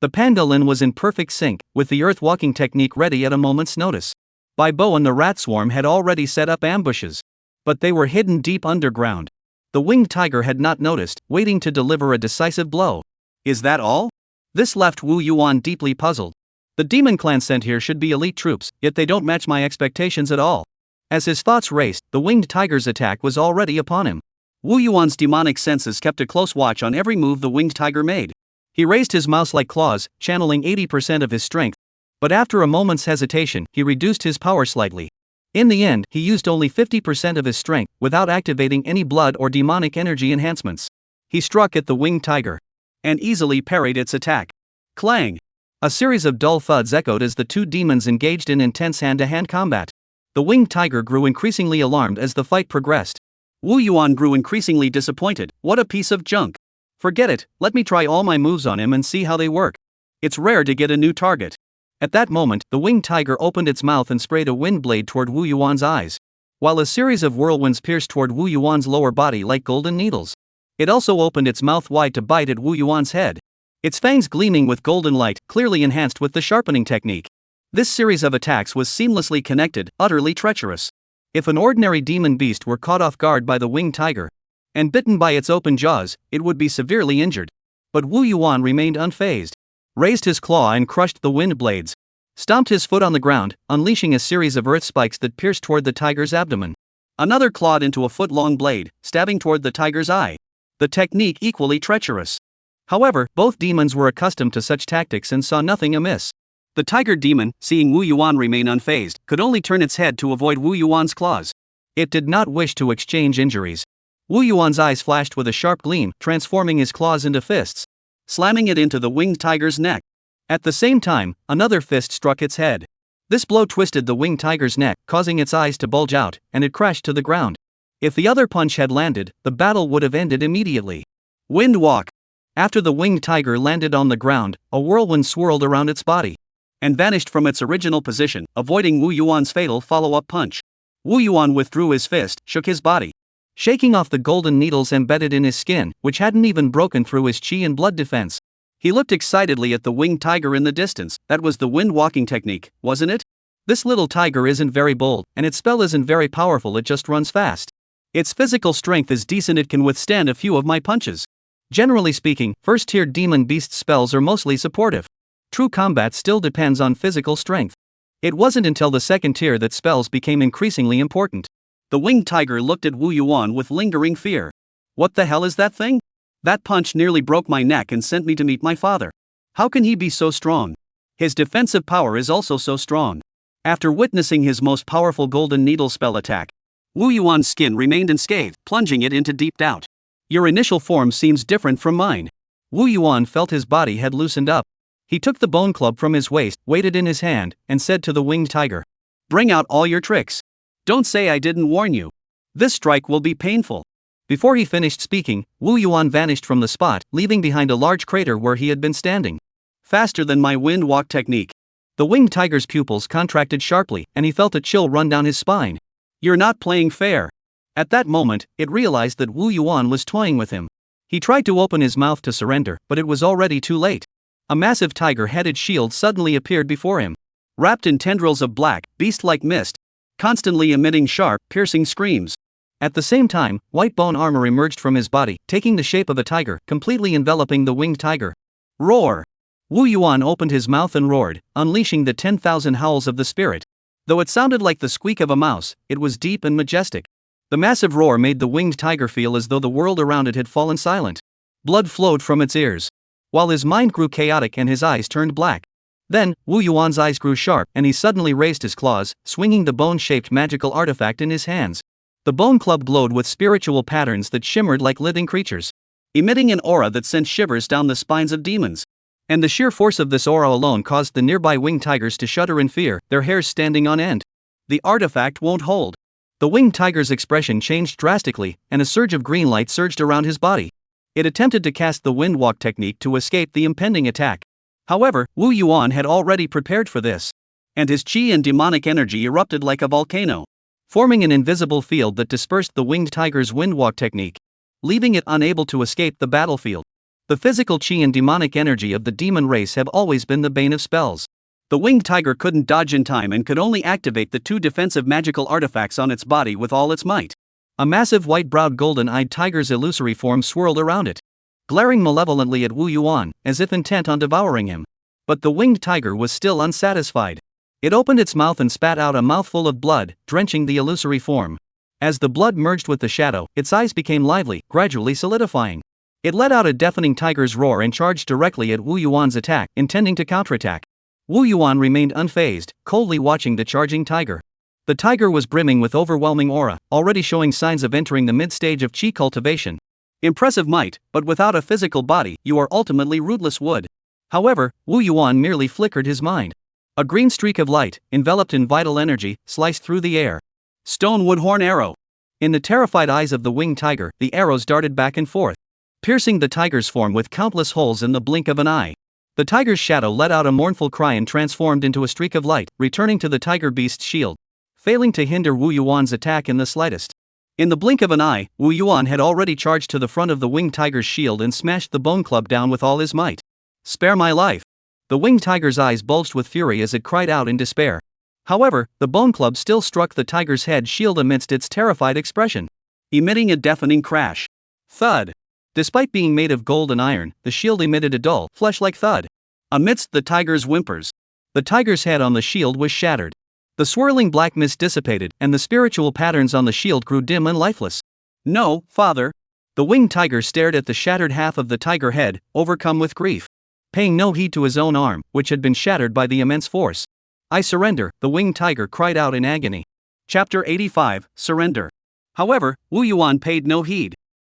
The pangolin was in perfect sync, with the earth-walking technique ready at a moment's notice. Bai Bo and the rat swarm had already set up ambushes, but they were hidden deep underground. The winged tiger had not noticed, waiting to deliver a decisive blow. Is that all? This left Wu Yuan deeply puzzled. The demon clan sent here should be elite troops, yet they don't match my expectations at all. As his thoughts raced, the winged tiger's attack was already upon him. Wu Yuan's demonic senses kept a close watch on every move the winged tiger made. He raised his mouse-like claws, channeling 80% of his strength. But after a moment's hesitation, he reduced his power slightly. In the end, he used only 50% of his strength, without activating any blood or demonic energy enhancements. He struck at the winged tiger, and easily parried its attack. Clang! A series of dull thuds echoed as the two demons engaged in intense hand-to-hand combat. The winged tiger grew increasingly alarmed as the fight progressed. Wu Yuan grew increasingly disappointed. What a piece of junk. Forget it, let me try all my moves on him and see how they work. It's rare to get a new target. At that moment, the winged tiger opened its mouth and sprayed a wind blade toward Wu Yuan's eyes, while a series of whirlwinds pierced toward Wu Yuan's lower body like golden needles. It also opened its mouth wide to bite at Wu Yuan's head, its fangs gleaming with golden light, clearly enhanced with the sharpening technique. This series of attacks was seamlessly connected, utterly treacherous. If an ordinary demon beast were caught off guard by the winged tiger and bitten by its open jaws, it would be severely injured. But Wu Yuan remained unfazed, raised his claw and crushed the wind blades, stomped his foot on the ground, unleashing a series of earth spikes that pierced toward the tiger's abdomen. Another clawed into a foot-long blade, stabbing toward the tiger's eye. The technique equally treacherous. However, both demons were accustomed to such tactics and saw nothing amiss. The tiger demon, seeing Wu Yuan remain unfazed, could only turn its head to avoid Wu Yuan's claws. It did not wish to exchange injuries. Wu Yuan's eyes flashed with a sharp gleam, transforming his claws into fists, slamming it into the winged tiger's neck. At the same time, another fist struck its head. This blow twisted the winged tiger's neck, causing its eyes to bulge out, and it crashed to the ground. If the other punch had landed, the battle would have ended immediately. Wind walk. After the winged tiger landed on the ground, a whirlwind swirled around its body and vanished from its original position, avoiding Wu Yuan's fatal follow-up punch. Wu Yuan withdrew his fist, shook his body, shaking off the golden needles embedded in his skin, which hadn't even broken through his chi and blood defense. He looked excitedly at the winged tiger in the distance. That was the wind walking technique, wasn't it? This little tiger isn't very bold, and its spell isn't very powerful, it just runs fast. Its physical strength is decent, it can withstand a few of my punches. Generally speaking, first-tier demon beast spells are mostly supportive. True combat still depends on physical strength. It wasn't until the second tier that spells became increasingly important. The winged tiger looked at Wu Yuan with lingering fear. What the hell is that thing? That punch nearly broke my neck and sent me to meet my father. How can he be so strong? His defensive power is also so strong. After witnessing his most powerful golden needle spell attack, Wu Yuan's skin remained unscathed, plunging it into deep doubt. Your initial form seems different from mine. Wu Yuan felt his body had loosened up. He took the bone club from his waist, weighed it in his hand, and said to the winged tiger, "Bring out all your tricks. Don't say I didn't warn you. This strike will be painful." Before he finished speaking, Wu Yuan vanished from the spot, leaving behind a large crater where he had been standing. Faster than my wind walk technique. The winged tiger's pupils contracted sharply, and he felt a chill run down his spine. You're not playing fair. At that moment, it realized that Wu Yuan was toying with him. He tried to open his mouth to surrender, but it was already too late. A massive tiger-headed shield suddenly appeared before him. Wrapped in tendrils of black, beast-like mist, constantly emitting sharp, piercing screams. At the same time, white bone armor emerged from his body, taking the shape of a tiger, completely enveloping the winged tiger. Roar! Wu Yuan opened his mouth and roared, unleashing the 10,000 howls of the spirit. Though it sounded like the squeak of a mouse, it was deep and majestic. The massive roar made the winged tiger feel as though the world around it had fallen silent. Blood flowed from its ears, while his mind grew chaotic and his eyes turned black. Then, Wu Yuan's eyes grew sharp, and he suddenly raised his claws, swinging the bone-shaped magical artifact in his hands. The bone club glowed with spiritual patterns that shimmered like living creatures, emitting an aura that sent shivers down the spines of demons. And the sheer force of this aura alone caused the nearby winged tigers to shudder in fear, their hairs standing on end. The artifact won't hold. The winged tiger's expression changed drastically, and a surge of green light surged around his body. It attempted to cast the wind walk technique to escape the impending attack. However, Wu Yuan had already prepared for this, and his qi and demonic energy erupted like a volcano, forming an invisible field that dispersed the winged tiger's wind walk technique, leaving it unable to escape the battlefield. The physical qi and demonic energy of the demon race have always been the bane of spells. The winged tiger couldn't dodge in time and could only activate the two defensive magical artifacts on its body with all its might. A massive white-browed golden-eyed tiger's illusory form swirled around it, glaring malevolently at Wu Yuan, as if intent on devouring him. But the winged tiger was still unsatisfied. It opened its mouth and spat out a mouthful of blood, drenching the illusory form. As the blood merged with the shadow, its eyes became lively, gradually solidifying. It let out a deafening tiger's roar and charged directly at Wu Yuan's attack, intending to counterattack. Wu Yuan remained unfazed, coldly watching the charging tiger. The tiger was brimming with overwhelming aura, already showing signs of entering the mid-stage of qi cultivation. Impressive might, but without a physical body, you are ultimately rootless wood. However, Wu Yuan merely flickered his mind. A green streak of light, enveloped in vital energy, sliced through the air. Stone woodhorn arrow. In the terrified eyes of the winged tiger, the arrows darted back and forth, piercing the tiger's form with countless holes in the blink of an eye. The tiger's shadow let out a mournful cry and transformed into a streak of light, returning to the tiger beast's shield, failing to hinder Wu Yuan's attack in the slightest. In the blink of an eye, Wu Yuan had already charged to the front of the winged tiger's shield and smashed the bone club down with all his might. "Spare my life!" The winged tiger's eyes bulged with fury as it cried out in despair. However, the bone club still struck the tiger's head shield amidst its terrified expression, emitting a deafening crash. Thud! Despite being made of gold and iron, the shield emitted a dull, flesh-like thud. Amidst the tiger's whimpers, the tiger's head on the shield was shattered. The swirling black mist dissipated, and the spiritual patterns on the shield grew dim and lifeless. "No, father!" The winged tiger stared at the shattered half of the tiger head, overcome with grief, paying no heed to his own arm, which had been shattered by the immense force. "I surrender," the winged tiger cried out in agony. Chapter 85, Surrender. However, Wu Yuan paid no heed,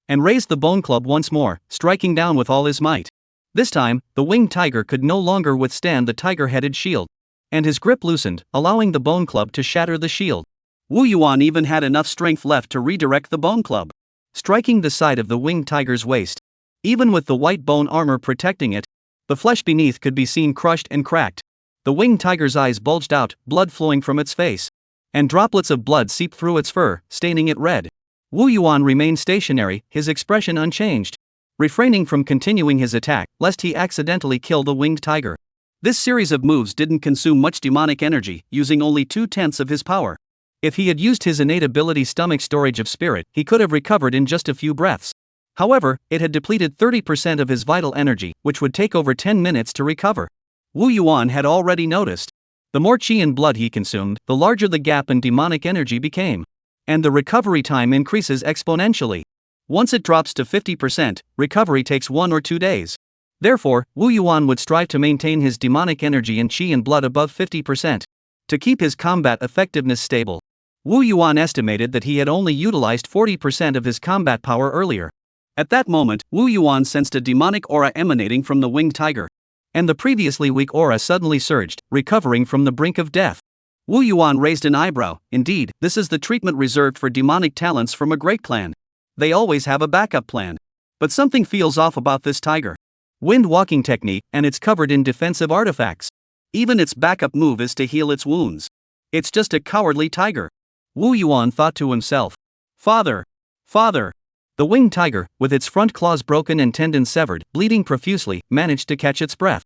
and raised the bone club once more, striking down with all his might. This time, the winged tiger could no longer withstand the tiger-headed shield, and his grip loosened, allowing the bone club to shatter the shield. Wu Yuan even had enough strength left to redirect the bone club, striking the side of the winged tiger's waist. Even with the white bone armor protecting it, the flesh beneath could be seen crushed and cracked. The winged tiger's eyes bulged out, blood flowing from its face, and droplets of blood seeped through its fur, staining it red. Wu Yuan remained stationary, his expression unchanged, refraining from continuing his attack, lest he accidentally kill the winged tiger. This series of moves didn't consume much demonic energy, using only 2/10 of his power. If he had used his innate ability stomach storage of spirit, he could have recovered in just a few breaths. However, it had depleted 30% of his vital energy, which would take over 10 minutes to recover. Wu Yuan had already noticed. The more qi and blood he consumed, the larger the gap in demonic energy became, and the recovery time increases exponentially. Once it drops to 50%, recovery takes 1 or 2 days. Therefore, Wu Yuan would strive to maintain his demonic energy and qi and blood above 50%, to keep his combat effectiveness stable. Wu Yuan estimated that he had only utilized 40% of his combat power earlier. At that moment, Wu Yuan sensed a demonic aura emanating from the winged tiger. And the previously weak aura suddenly surged, recovering from the brink of death. Wu Yuan raised an eyebrow. Indeed, this is the treatment reserved for demonic talents from a great clan. They always have a backup plan. But something feels off about this tiger. Wind walking technique, and it's covered in defensive artifacts. Even its backup move is to heal its wounds. It's just a cowardly tiger. Wu Yuan thought to himself. Father! Father! The winged tiger, with its front claws broken and tendons severed, bleeding profusely, managed to catch its breath.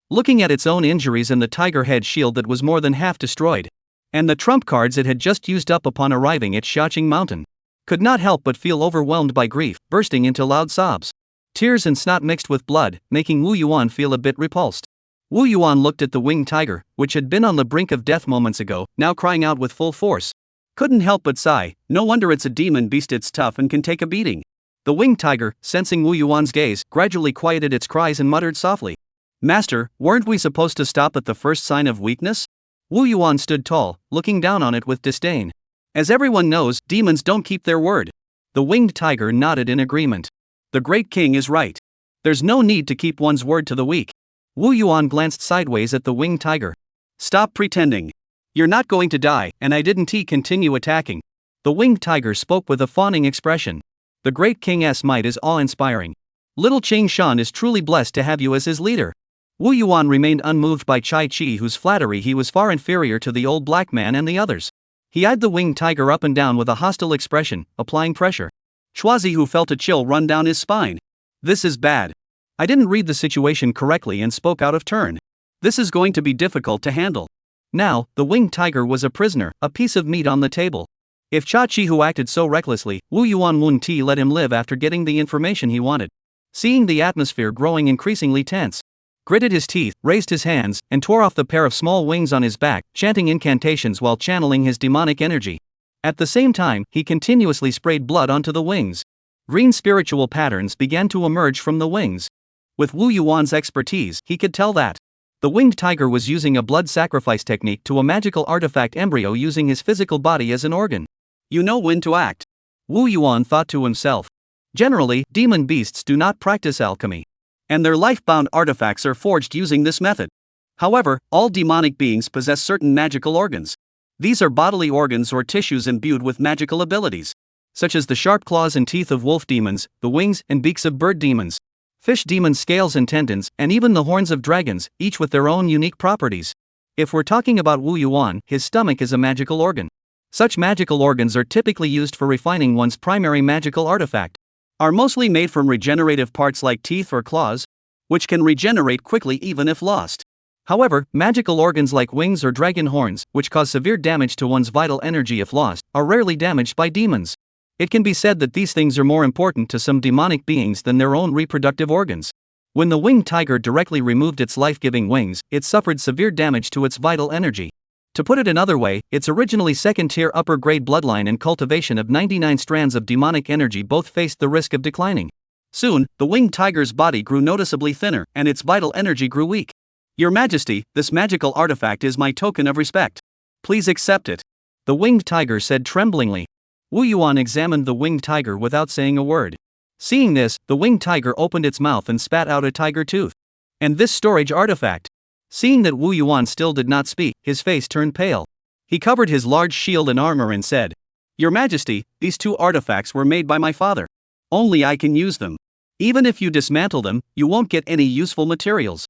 Looking at its own injuries and the tiger head shield that was more than half destroyed, and the trump cards it had just used up upon arriving at Xiaoing Mountain, could not help but feel overwhelmed by grief, bursting into loud sobs. Tears and snot mixed with blood, making Wu Yuan feel a bit repulsed. Wu Yuan looked at the winged tiger, which had been on the brink of death moments ago, now crying out with full force. Couldn't help but sigh. No wonder it's a demon beast, it's tough and can take a beating. The winged tiger, sensing Wu Yuan's gaze, gradually quieted its cries and muttered softly. Master, weren't we supposed to stop at the first sign of weakness? Wu Yuan stood tall, looking down on it with disdain. As everyone knows, demons don't keep their word. The winged tiger nodded in agreement. The great king is right. There's no need to keep one's word to the weak. Wu Yuan glanced sideways at the winged tiger. Stop pretending. You're not going to die, and I didn't continue attacking. The winged tiger spoke with a fawning expression. The great king's might is awe-inspiring. Little Xiaoing Shan is truly blessed to have you as his leader. Wu Yuan remained unmoved by Chai Chi, whose flattery he was far inferior to the old black man and the others. He eyed the winged tiger up and down with a hostile expression, applying pressure. Schwazi, who felt a chill run down his spine. This is bad. I didn't read the situation correctly and spoke out of turn. This is going to be difficult to handle. Now, the winged tiger was a prisoner, a piece of meat on the table. If Cha Chi who acted so recklessly, Wu Yuan wouldn't let him live after getting the information he wanted. Seeing the atmosphere growing increasingly tense, gritted his teeth, raised his hands, and tore off the pair of small wings on his back, chanting incantations while channeling his demonic energy. At the same time, he continuously sprayed blood onto the wings. Green spiritual patterns began to emerge from the wings. With Wu Yuan's expertise, he could tell that the winged tiger was using a blood sacrifice technique to a magical artifact embryo, using his physical body as an organ. You know when to act. Wu Yuan thought to himself. Generally, demon beasts do not practice alchemy, and their life-bound artifacts are forged using this method. However, all demonic beings possess certain magical organs. These are bodily organs or tissues imbued with magical abilities, such as the sharp claws and teeth of wolf demons, the wings and beaks of bird demons, fish demons' scales and tendons, and even the horns of dragons, each with their own unique properties. If we're talking about Wu Yuan, his stomach is a magical organ. Such magical organs are typically used for refining one's primary magical artifact, are mostly made from regenerative parts like teeth or claws, which can regenerate quickly even if lost. However, magical organs like wings or dragon horns, which cause severe damage to one's vital energy if lost, are rarely damaged by demons. It can be said that these things are more important to some demonic beings than their own reproductive organs. When the winged tiger directly removed its life-giving wings, it suffered severe damage to its vital energy. To put it another way, its originally second-tier upper-grade bloodline and cultivation of 99 strands of demonic energy both faced the risk of declining. Soon, the winged tiger's body grew noticeably thinner, and its vital energy grew weak. Your Majesty, this magical artifact is my token of respect. Please accept it. The winged tiger said tremblingly. Wu Yuan examined the winged tiger without saying a word. Seeing this, the winged tiger opened its mouth and spat out a tiger tooth. And this storage artifact. Seeing that Wu Yuan still did not speak, his face turned pale. He covered his large shield and armor and said, Your Majesty, these two artifacts were made by my father. Only I can use them. Even if you dismantle them, you won't get any useful materials.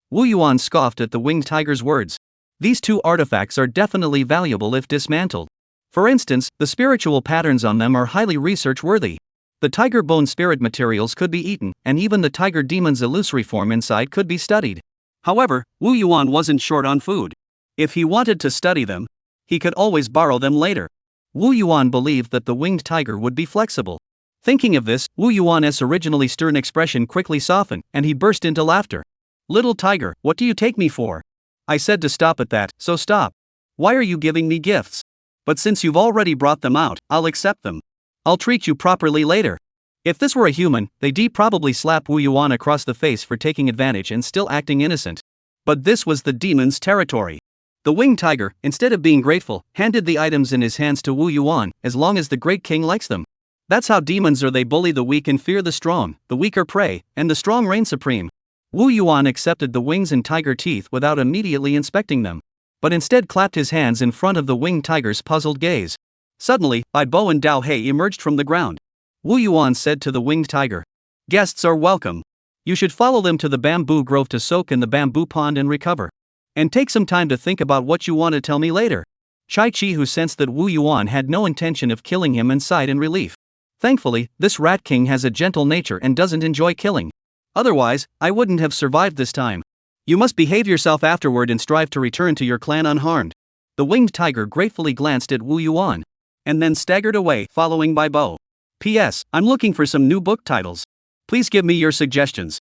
Wu Yuan scoffed at the winged tiger's words. These two artifacts are definitely valuable if dismantled. For instance, the spiritual patterns on them are highly research-worthy. The tiger bone spirit materials could be eaten, and even the tiger demon's illusory form inside could be studied. However, Wu Yuan wasn't short on food. If he wanted to study them, he could always borrow them later. Wu Yuan believed that the winged tiger would be flexible. Thinking of this, Wu Yuan's originally stern expression quickly softened, and he burst into laughter. Little tiger, what do you take me for? I said to stop at that, so stop. Why are you giving me gifts? But since you've already brought them out, I'll accept them. I'll treat you properly later. If this were a human, they'd probably slap Wu Yuan across the face for taking advantage and still acting innocent. But this was the demon's territory. The winged tiger, instead of being grateful, handed the items in his hands to Wu Yuan, as long as the great king likes them. That's how demons are. They bully the weak and fear the strong, the weak are prey, and the strong reign supreme. Wu Yuan accepted the wings and tiger teeth without immediately inspecting them, but instead clapped his hands in front of the winged tiger's puzzled gaze. Suddenly, Bai Bo and Dao He emerged from the ground. Wu Yuan said to the winged tiger, "Guests are welcome. You should follow them to the bamboo grove to soak in the bamboo pond and recover. And take some time to think about what you want to tell me later." Chai Chi, who sensed that Wu Yuan had no intention of killing him, and sighed in relief. Thankfully, this rat king has a gentle nature and doesn't enjoy killing. Otherwise, I wouldn't have survived this time. You must behave yourself afterward and strive to return to your clan unharmed. The winged tiger gratefully glanced at Wu Yuan, and then staggered away, following Bai Bo. P.S. I'm looking for some new book titles. Please give me your suggestions.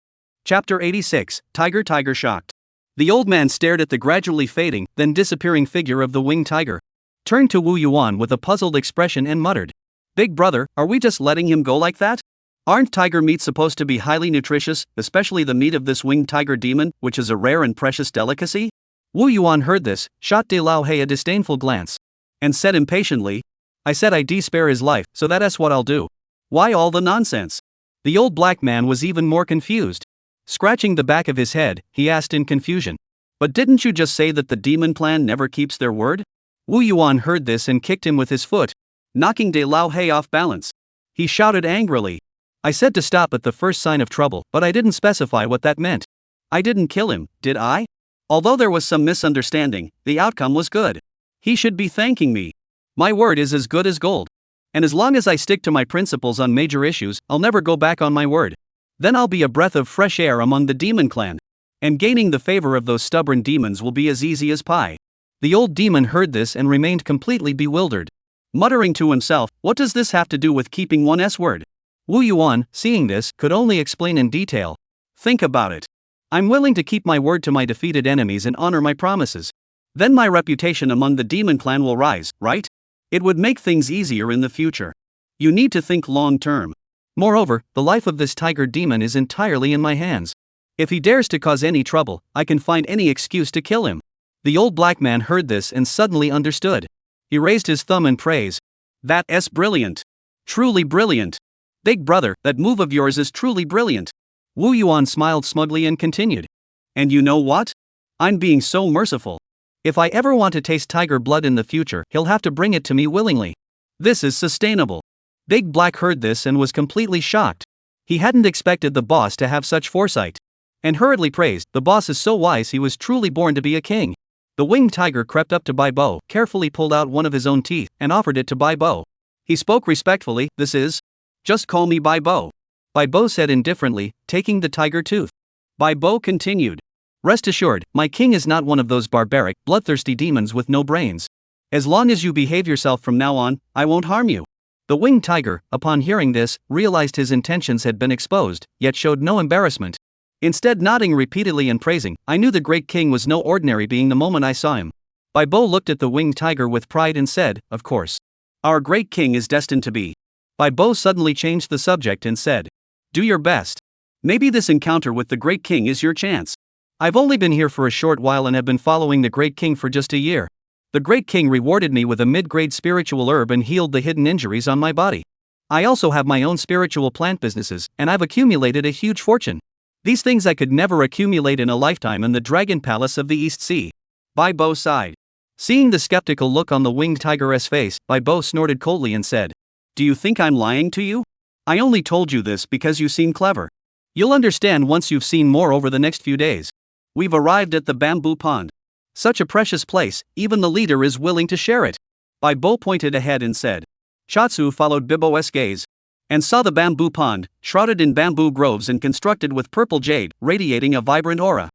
Chapter 86, Tiger Shocked. The old man stared at the gradually fading, then disappearing figure of the winged tiger, turned to Wu Yuan with a puzzled expression and muttered, "Big brother, are we just letting him go like that? Aren't tiger meat supposed to be highly nutritious, especially the meat of this winged tiger demon, which is a rare and precious delicacy?" Wu Yuan heard this, shot De Lao He a disdainful glance, and said impatiently, "I said I'd spare his life, so that's what I'll do. Why all the nonsense?" The old black man was even more confused. Scratching the back of his head, he asked in confusion, "But didn't you just say that the demon clan never keeps their word?" Wu Yuan heard this and kicked him with his foot, knocking De Lao He off balance. He shouted angrily, "I said to stop at the first sign of trouble, but I didn't specify what that meant. I didn't kill him, did I? Although there was some misunderstanding, the outcome was good. He should be thanking me. My word is as good as gold. And as long as I stick to my principles on major issues, I'll never go back on my word. Then I'll be a breath of fresh air among the demon clan. And gaining the favor of those stubborn demons will be as easy as pie." The old demon heard this and remained completely bewildered, muttering to himself, "What does this have to do with keeping one's word?" Wu Yuan, seeing this, could only explain in detail, "Think about it. I'm willing to keep my word to my defeated enemies and honor my promises. Then my reputation among the demon clan will rise, right? It would make things easier in the future. You need to think long term. Moreover, the life of this tiger demon is entirely in my hands. If he dares to cause any trouble, I can find any excuse to kill him." The old black man heard this and suddenly understood. He raised his thumb in praise. "That's brilliant. Truly brilliant. Big brother, that move of yours is truly brilliant." Wu Yuan smiled smugly and continued, "And you know what? I'm being so merciful. If I ever want to taste tiger blood in the future, he'll have to bring it to me willingly. This is sustainable." Big Black heard this and was completely shocked. He hadn't expected the boss to have such foresight, and hurriedly praised, "The boss is so wise, he was truly born to be a king." The winged tiger crept up to Bai Bo, carefully pulled out one of his own teeth, and offered it to Bai Bo. He spoke respectfully, "This is? Just call me Bai Bo." Bai Bo said indifferently, taking the tiger tooth. Bai Bo continued, "Rest assured, my king is not one of those barbaric, bloodthirsty demons with no brains. As long as you behave yourself from now on, I won't harm you." The winged tiger, upon hearing this, realized his intentions had been exposed, yet showed no embarrassment. Instead, nodding repeatedly and praising, "I knew the great king was no ordinary being the moment I saw him." Bai Bo looked at the winged tiger with pride and said, "Of course. Our great king is destined to be." Bai Bo suddenly changed the subject and said, "Do your best. Maybe this encounter with the great king is your chance. I've only been here for a short while and have been following the great king for just a year. The great king rewarded me with a mid-grade spiritual herb and healed the hidden injuries on my body. I also have my own spiritual plant businesses, and I've accumulated a huge fortune. These things I could never accumulate in a lifetime in the Dragon Palace of the East Sea." Bai Bo sighed. Seeing the skeptical look on the winged tiger's face, Bai Bo snorted coldly and said, "Do you think I'm lying to you? I only told you this because you seem clever. You'll understand once you've seen more over the next few days. We've arrived at the bamboo pond. Such a precious place, even the leader is willing to share it." Bai Bo pointed ahead and said. Shatsu followed Bibo's gaze, and saw the bamboo pond, shrouded in bamboo groves and constructed with purple jade, radiating a vibrant aura,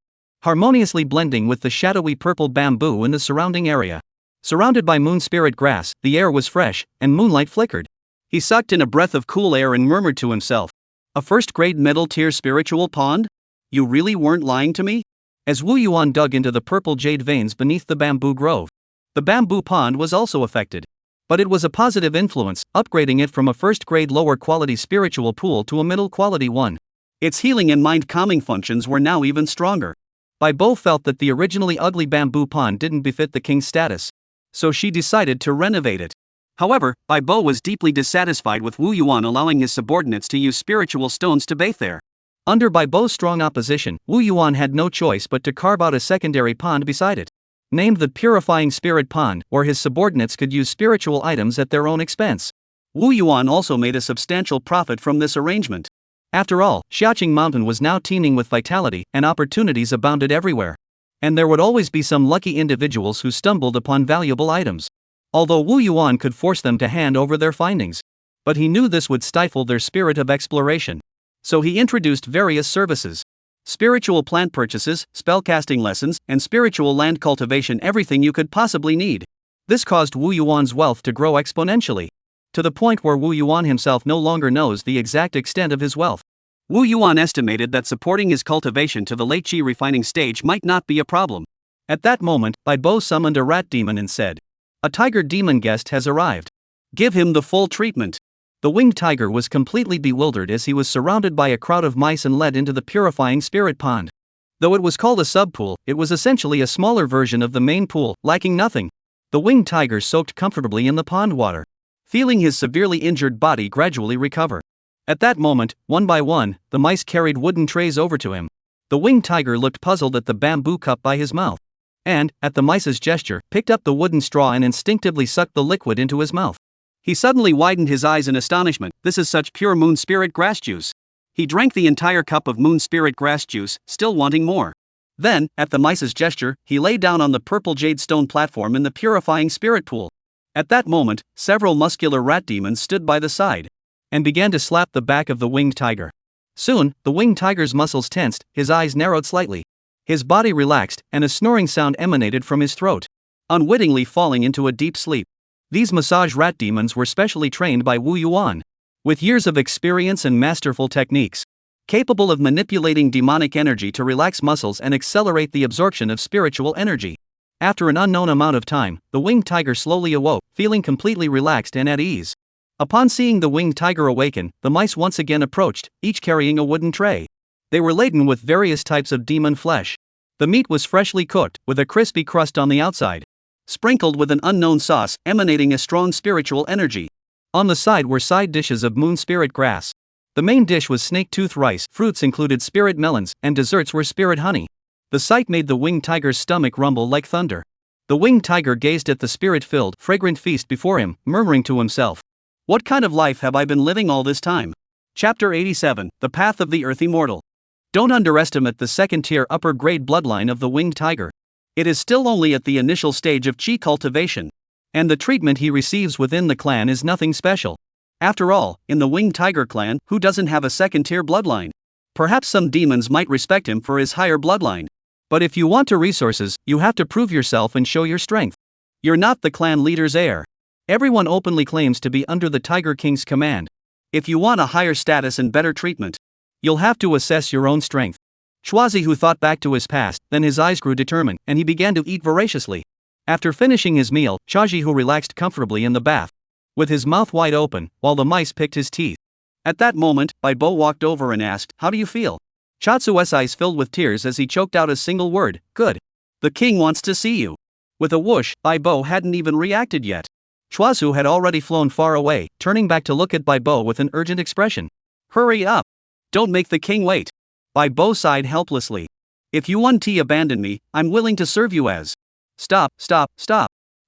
harmoniously blending with the shadowy purple bamboo in the surrounding area. Surrounded by moon spirit grass, the air was fresh, and moonlight flickered. He sucked in a breath of cool air and murmured to himself, "A first-grade middle-tier spiritual pond? You really weren't lying to me?" As Wu Yuan dug into the purple jade veins beneath the bamboo grove, the bamboo pond was also affected. But it was a positive influence, upgrading it from a first-grade lower-quality spiritual pool to a middle-quality one. Its healing and mind-calming functions were now even stronger. Bai Bo felt that the originally ugly bamboo pond didn't befit the king's status. So she decided to renovate it. However, Bai Bo was deeply dissatisfied with Wu Yuan allowing his subordinates to use spiritual stones to bathe there. Under Bai Bo's strong opposition, Wu Yuan had no choice but to carve out a secondary pond beside it. Named the Purifying Spirit Pond, where his subordinates could use spiritual items at their own expense. Wu Yuan also made a substantial profit from this arrangement. After all, Xiaoqing Mountain was now teeming with vitality, and opportunities abounded everywhere. And there would always be some lucky individuals who stumbled upon valuable items. Although Wu Yuan could force them to hand over their findings. But he knew this would stifle their spirit of exploration. So he introduced various services. Spiritual plant purchases, spellcasting lessons, and spiritual land cultivation, everything you could possibly need. This caused Wu Yuan's wealth to grow exponentially. To the point where Wu Yuan himself no longer knows the exact extent of his wealth. Wu Yuan estimated that supporting his cultivation to the late qi refining stage might not be a problem. At that moment, Bai Bo summoned a rat demon and said, "A tiger demon guest has arrived. Give him the full treatment." The winged tiger was completely bewildered as he was surrounded by a crowd of mice and led into the Purifying Spirit Pond. Though it was called a sub-pool, it was essentially a smaller version of the main pool, lacking nothing. The winged tiger soaked comfortably in the pond water, feeling his severely injured body gradually recover. At that moment, one by one, the mice carried wooden trays over to him. The winged tiger looked puzzled at the bamboo cup by his mouth. And, at the mice's gesture, picked up the wooden straw and instinctively sucked the liquid into his mouth. He suddenly widened his eyes in astonishment. This is such pure moon spirit grass juice. He drank the entire cup of moon spirit grass juice, still wanting more. Then, at the mice's gesture, he lay down on the purple jade stone platform in the Purifying Spirit Pool. At that moment, several muscular rat demons stood by the side and began to slap the back of the winged tiger. Soon, the winged tiger's muscles tensed, his eyes narrowed slightly. His body relaxed, and a snoring sound emanated from his throat, unwittingly falling into a deep sleep. These massage rat demons were specially trained by Wu Yuan, with years of experience and masterful techniques, capable of manipulating demonic energy to relax muscles and accelerate the absorption of spiritual energy. After an unknown amount of time, the winged tiger slowly awoke, feeling completely relaxed and at ease. Upon seeing the winged tiger awaken, the mice once again approached, each carrying a wooden tray. They were laden with various types of demon flesh. The meat was freshly cooked, with a crispy crust on the outside, sprinkled with an unknown sauce, emanating a strong spiritual energy. On the side were side dishes of moon spirit grass. The main dish was snake tooth rice, fruits included spirit melons, and desserts were spirit honey. The sight made the winged tiger's stomach rumble like thunder. The winged tiger gazed at the spirit-filled, fragrant feast before him, murmuring to himself, "What kind of life have I been living all this time?" Chapter 87, The Path of the Earth Immortal. Don't underestimate the second-tier upper-grade bloodline of the winged tiger. It is still only at the initial stage of qi cultivation, and the treatment he receives within the clan is nothing special. After all, in the winged tiger clan, who doesn't have a second-tier bloodline? Perhaps some demons might respect him for his higher bloodline. But if you want resources, you have to prove yourself and show your strength. You're not the clan leader's heir. Everyone openly claims to be under the Tiger King's command. If you want a higher status and better treatment, you'll have to assess your own strength. Chuazi, who thought back to his past, then his eyes grew determined, and he began to eat voraciously. After finishing his meal, Chaji, who relaxed comfortably in the bath, with his mouth wide open, while the mice picked his teeth. At that moment, Bai Bo walked over and asked, "How do you feel?" Chatsu's eyes filled with tears as he choked out a single word, "Good. The king wants to see you." With a whoosh, Bai Bo hadn't even reacted yet. Chuazu had already flown far away, turning back to look at Bai Bo with an urgent expression. "Hurry up! Don't make the king wait." Bai Bo sighed helplessly. "If you want to abandon me, I'm willing to serve you as." Stop.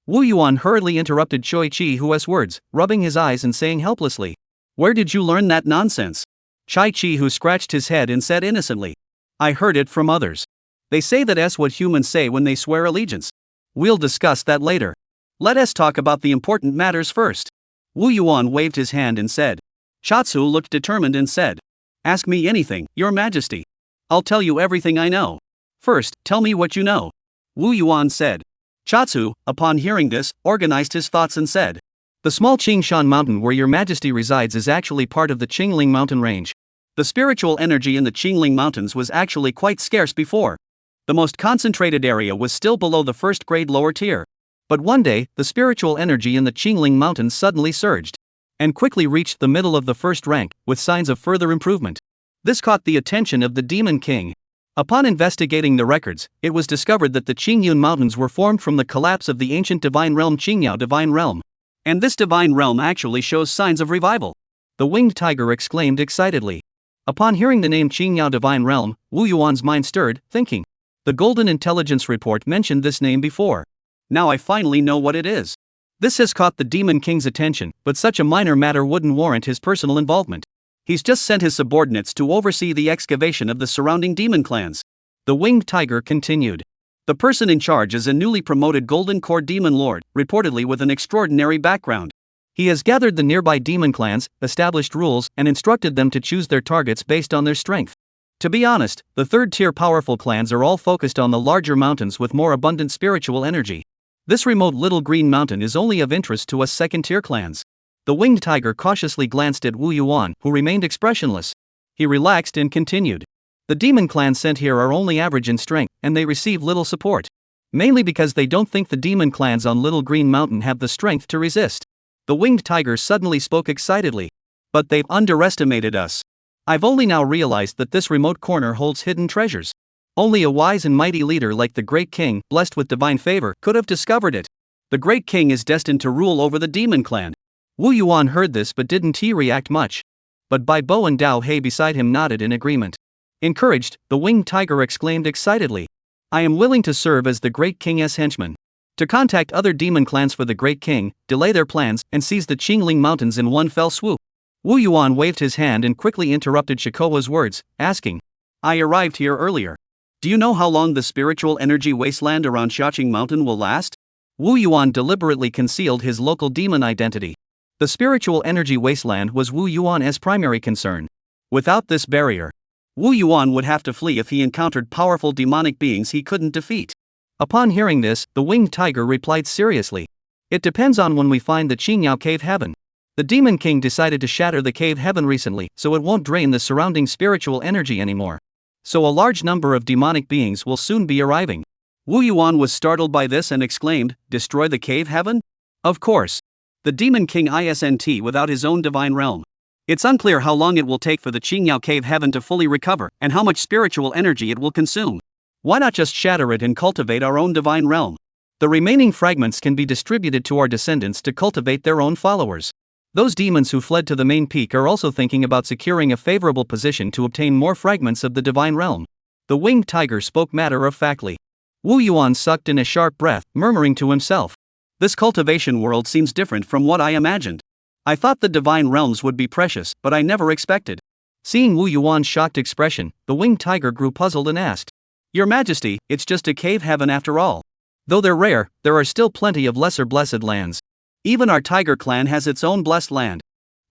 Wu Yuan hurriedly interrupted Choi Chi-hua's words, rubbing his eyes and saying helplessly, "Where did you learn that nonsense?" Chai Chi-hu scratched his head and said innocently, "I heard it from others. They say that's what humans say when they swear allegiance. We'll discuss that later. Let us talk about the important matters first." Wu Yuan waved his hand and said. Chatsu looked determined and said, "Ask me anything, Your Majesty. I'll tell you everything I know." "First, tell me what you know," Wu Yuan said. Chatsu, upon hearing this, organized his thoughts and said, "The small Qingshan mountain where Your Majesty resides is actually part of the Qingling mountain range. The spiritual energy in the Qingling mountains was actually quite scarce before. The most concentrated area was still below the first grade lower tier. But one day, the spiritual energy in the Qingling mountains suddenly surged and quickly reached the middle of the first rank, with signs of further improvement. This caught the attention of the Demon King. Upon investigating the records, it was discovered that the Qingyun Mountains were formed from the collapse of the ancient divine realm Qingyao divine realm. And this divine realm actually shows signs of revival. The winged tiger exclaimed excitedly. Upon hearing the name Qingyao divine realm, Wu Yuan's mind stirred, thinking. The Golden Intelligence Report mentioned this name before. Now I finally know what it is. This has caught the Demon King's attention, but such a minor matter wouldn't warrant his personal involvement. He's just sent his subordinates to oversee the excavation of the surrounding demon clans. The winged tiger continued. The person in charge is a newly promoted Golden Core Demon Lord, reportedly with an extraordinary background. He has gathered the nearby demon clans, established rules, and instructed them to choose their targets based on their strength. To be honest, the third-tier powerful clans are all focused on the larger mountains with more abundant spiritual energy. This remote little green mountain is only of interest to us second-tier clans. The winged tiger cautiously glanced at Wu Yuan, who remained expressionless. He relaxed and continued. The demon clans sent here are only average in strength, and they receive little support. Mainly because they don't think the demon clans on Little Green Mountain have the strength to resist. The winged tiger suddenly spoke excitedly. But they've underestimated us. I've only now realized that this remote corner holds hidden treasures. Only a wise and mighty leader like the Great King, blessed with divine favor, could have discovered it. The Great King is destined to rule over the demon clan. Wu Yuan heard this but didn't he react much. But Bai Bo and Dao He beside him nodded in agreement. Encouraged, the winged tiger exclaimed excitedly. I am willing to serve as the Great King's henchman. To contact other demon clans for the Great King, delay their plans, and seize the Qingling Mountains in one fell swoop. Wu Yuan waved his hand and quickly interrupted Shikowa's words, asking. I arrived here earlier. Do you know how long the spiritual energy wasteland around Xiaoing Mountain will last? Wu Yuan deliberately concealed his local demon identity. The spiritual energy wasteland was Wu Yuan's primary concern. Without this barrier, Wu Yuan would have to flee if he encountered powerful demonic beings he couldn't defeat. Upon hearing this, the winged tiger replied seriously. It depends on when we find the Qingyao Cave Heaven. The Demon King decided to shatter the Cave Heaven recently, so it won't drain the surrounding spiritual energy anymore. So a large number of demonic beings will soon be arriving. Wu Yuan was startled by this and exclaimed, Destroy the Cave Heaven? Of course. The Demon King isn't without his own divine realm. It's unclear how long it will take for the Qingyao Cave Heaven to fully recover, and how much spiritual energy it will consume. Why not just shatter it and cultivate our own divine realm? The remaining fragments can be distributed to our descendants to cultivate their own followers. Those demons who fled to the main peak are also thinking about securing a favorable position to obtain more fragments of the divine realm. The winged tiger spoke matter-of-factly. Wu Yuan sucked in a sharp breath, murmuring to himself. This cultivation world seems different from what I imagined. I thought the divine realms would be precious, but I never expected. Seeing Wu Yuan's shocked expression, the winged tiger grew puzzled and asked. Your Majesty, it's just a cave heaven after all. Though they're rare, there are still plenty of lesser blessed lands. Even our tiger clan has its own blessed land.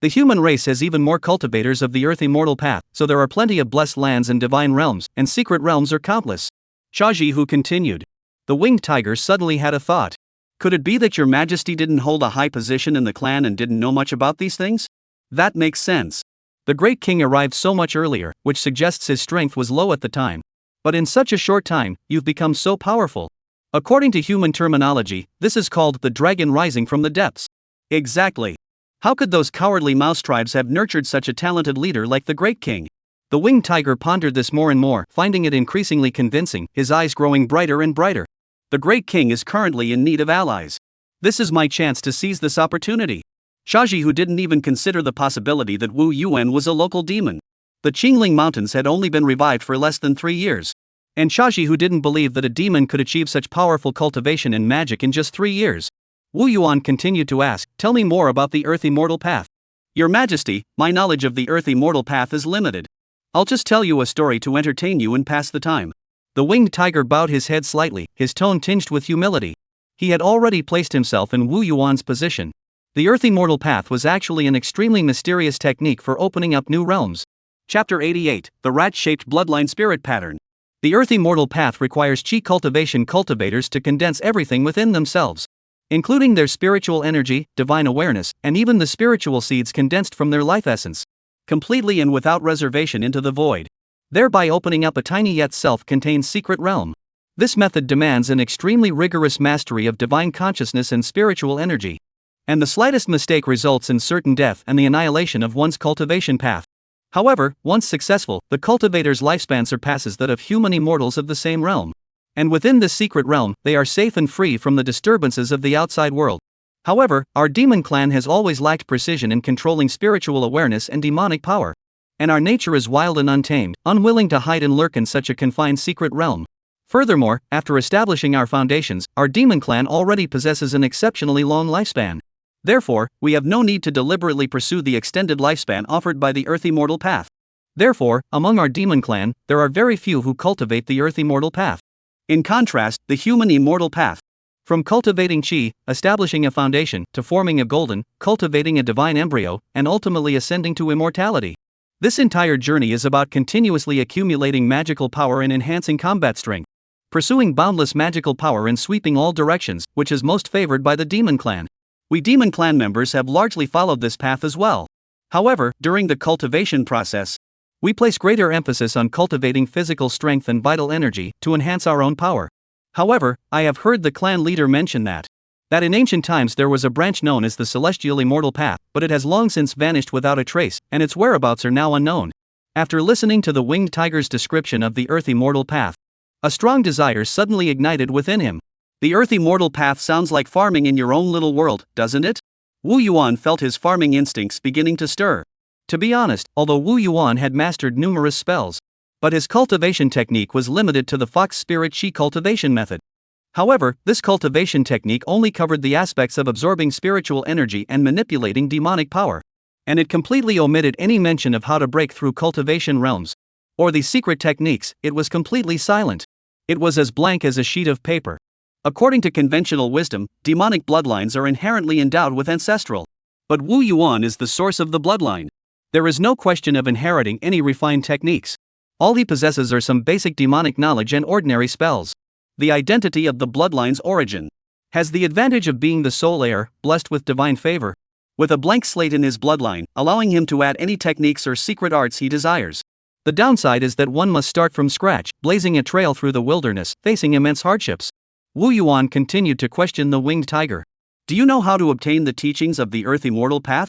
The human race has even more cultivators of the earth immortal path, so there are plenty of blessed lands and divine realms, and secret realms are countless. Shaji Hu continued. The winged tiger suddenly had a thought. Could it be that your Majesty didn't hold a high position in the clan and didn't know much about these things? That makes sense. The Great King arrived so much earlier, which suggests his strength was low at the time. But in such a short time, you've become so powerful. According to human terminology, this is called the dragon rising from the depths. Exactly. How could those cowardly mouse tribes have nurtured such a talented leader like the Great King? The winged tiger pondered this more and more, finding it increasingly convincing, his eyes growing brighter and brighter. The Great King is currently in need of allies. This is my chance to seize this opportunity. Shaji Hu didn't even consider the possibility that Wu Yuan was a local demon. The Qingling Mountains had only been revived for less than 3 years. And Shaji Hu didn't believe that a demon could achieve such powerful cultivation and magic in just 3 years. Wu Yuan continued to ask, tell me more about the Earth Immortal Path. Your Majesty, my knowledge of the Earth Immortal Path is limited. I'll just tell you a story to entertain you and pass the time. The winged tiger bowed his head slightly, his tone tinged with humility. He had already placed himself in Wu Yuan's position. The Earth Immortal Path was actually an extremely mysterious technique for opening up new realms. Chapter 88, The Rat-Shaped Bloodline Spirit Pattern. The Earth Immortal Path requires Qi cultivation cultivators to condense everything within themselves, including their spiritual energy, divine awareness, and even the spiritual seeds condensed from their life essence, completely and without reservation into the void, thereby opening up a tiny yet self-contained secret realm. This method demands an extremely rigorous mastery of divine consciousness and spiritual energy, and the slightest mistake results in certain death and the annihilation of one's cultivation path. However, once successful, the cultivator's lifespan surpasses that of human immortals of the same realm. And within this secret realm, they are safe and free from the disturbances of the outside world. However, our demon clan has always lacked precision in controlling spiritual awareness and demonic power. And our nature is wild and untamed, unwilling to hide and lurk in such a confined secret realm. Furthermore, after establishing our foundations, our demon clan already possesses an exceptionally long lifespan. Therefore, we have no need to deliberately pursue the extended lifespan offered by the Earth Immortal path. Therefore, among our demon clan, there are very few who cultivate the Earth Immortal path. In contrast, the human immortal path. From cultivating chi, establishing a foundation, to forming a golden, cultivating a divine embryo, and ultimately ascending to immortality. This entire journey is about continuously accumulating magical power and enhancing combat strength. Pursuing boundless magical power in sweeping all directions, which is most favored by the demon clan. We demon clan members have largely followed this path as well. However, during the cultivation process, we place greater emphasis on cultivating physical strength and vital energy to enhance our own power. However, I have heard the clan leader mention that in ancient times there was a branch known as the Celestial Immortal Path, but it has long since vanished without a trace, and its whereabouts are now unknown. After listening to the winged tiger's description of the Earth Immortal Path, a strong desire suddenly ignited within him. The Earth Immortal Path sounds like farming in your own little world, doesn't it? Wu Yuan felt his farming instincts beginning to stir. To be honest, although Wu Yuan had mastered numerous spells, but his cultivation technique was limited to the fox spirit chi cultivation method. However, this cultivation technique only covered the aspects of absorbing spiritual energy and manipulating demonic power. And it completely omitted any mention of how to break through cultivation realms, or the secret techniques. It was completely silent. It was as blank as a sheet of paper. According to conventional wisdom, demonic bloodlines are inherently endowed with ancestral. But Wu Yuan is the source of the bloodline. There is no question of inheriting any refined techniques. All he possesses are some basic demonic knowledge and ordinary spells. The identity of the bloodline's origin has the advantage of being the sole heir, blessed with divine favor, with a blank slate in his bloodline, allowing him to add any techniques or secret arts he desires. The downside is that one must start from scratch, blazing a trail through the wilderness, facing immense hardships. Wu Yuan continued to question the winged tiger. Do you know how to obtain the teachings of the Earth Immortal Path?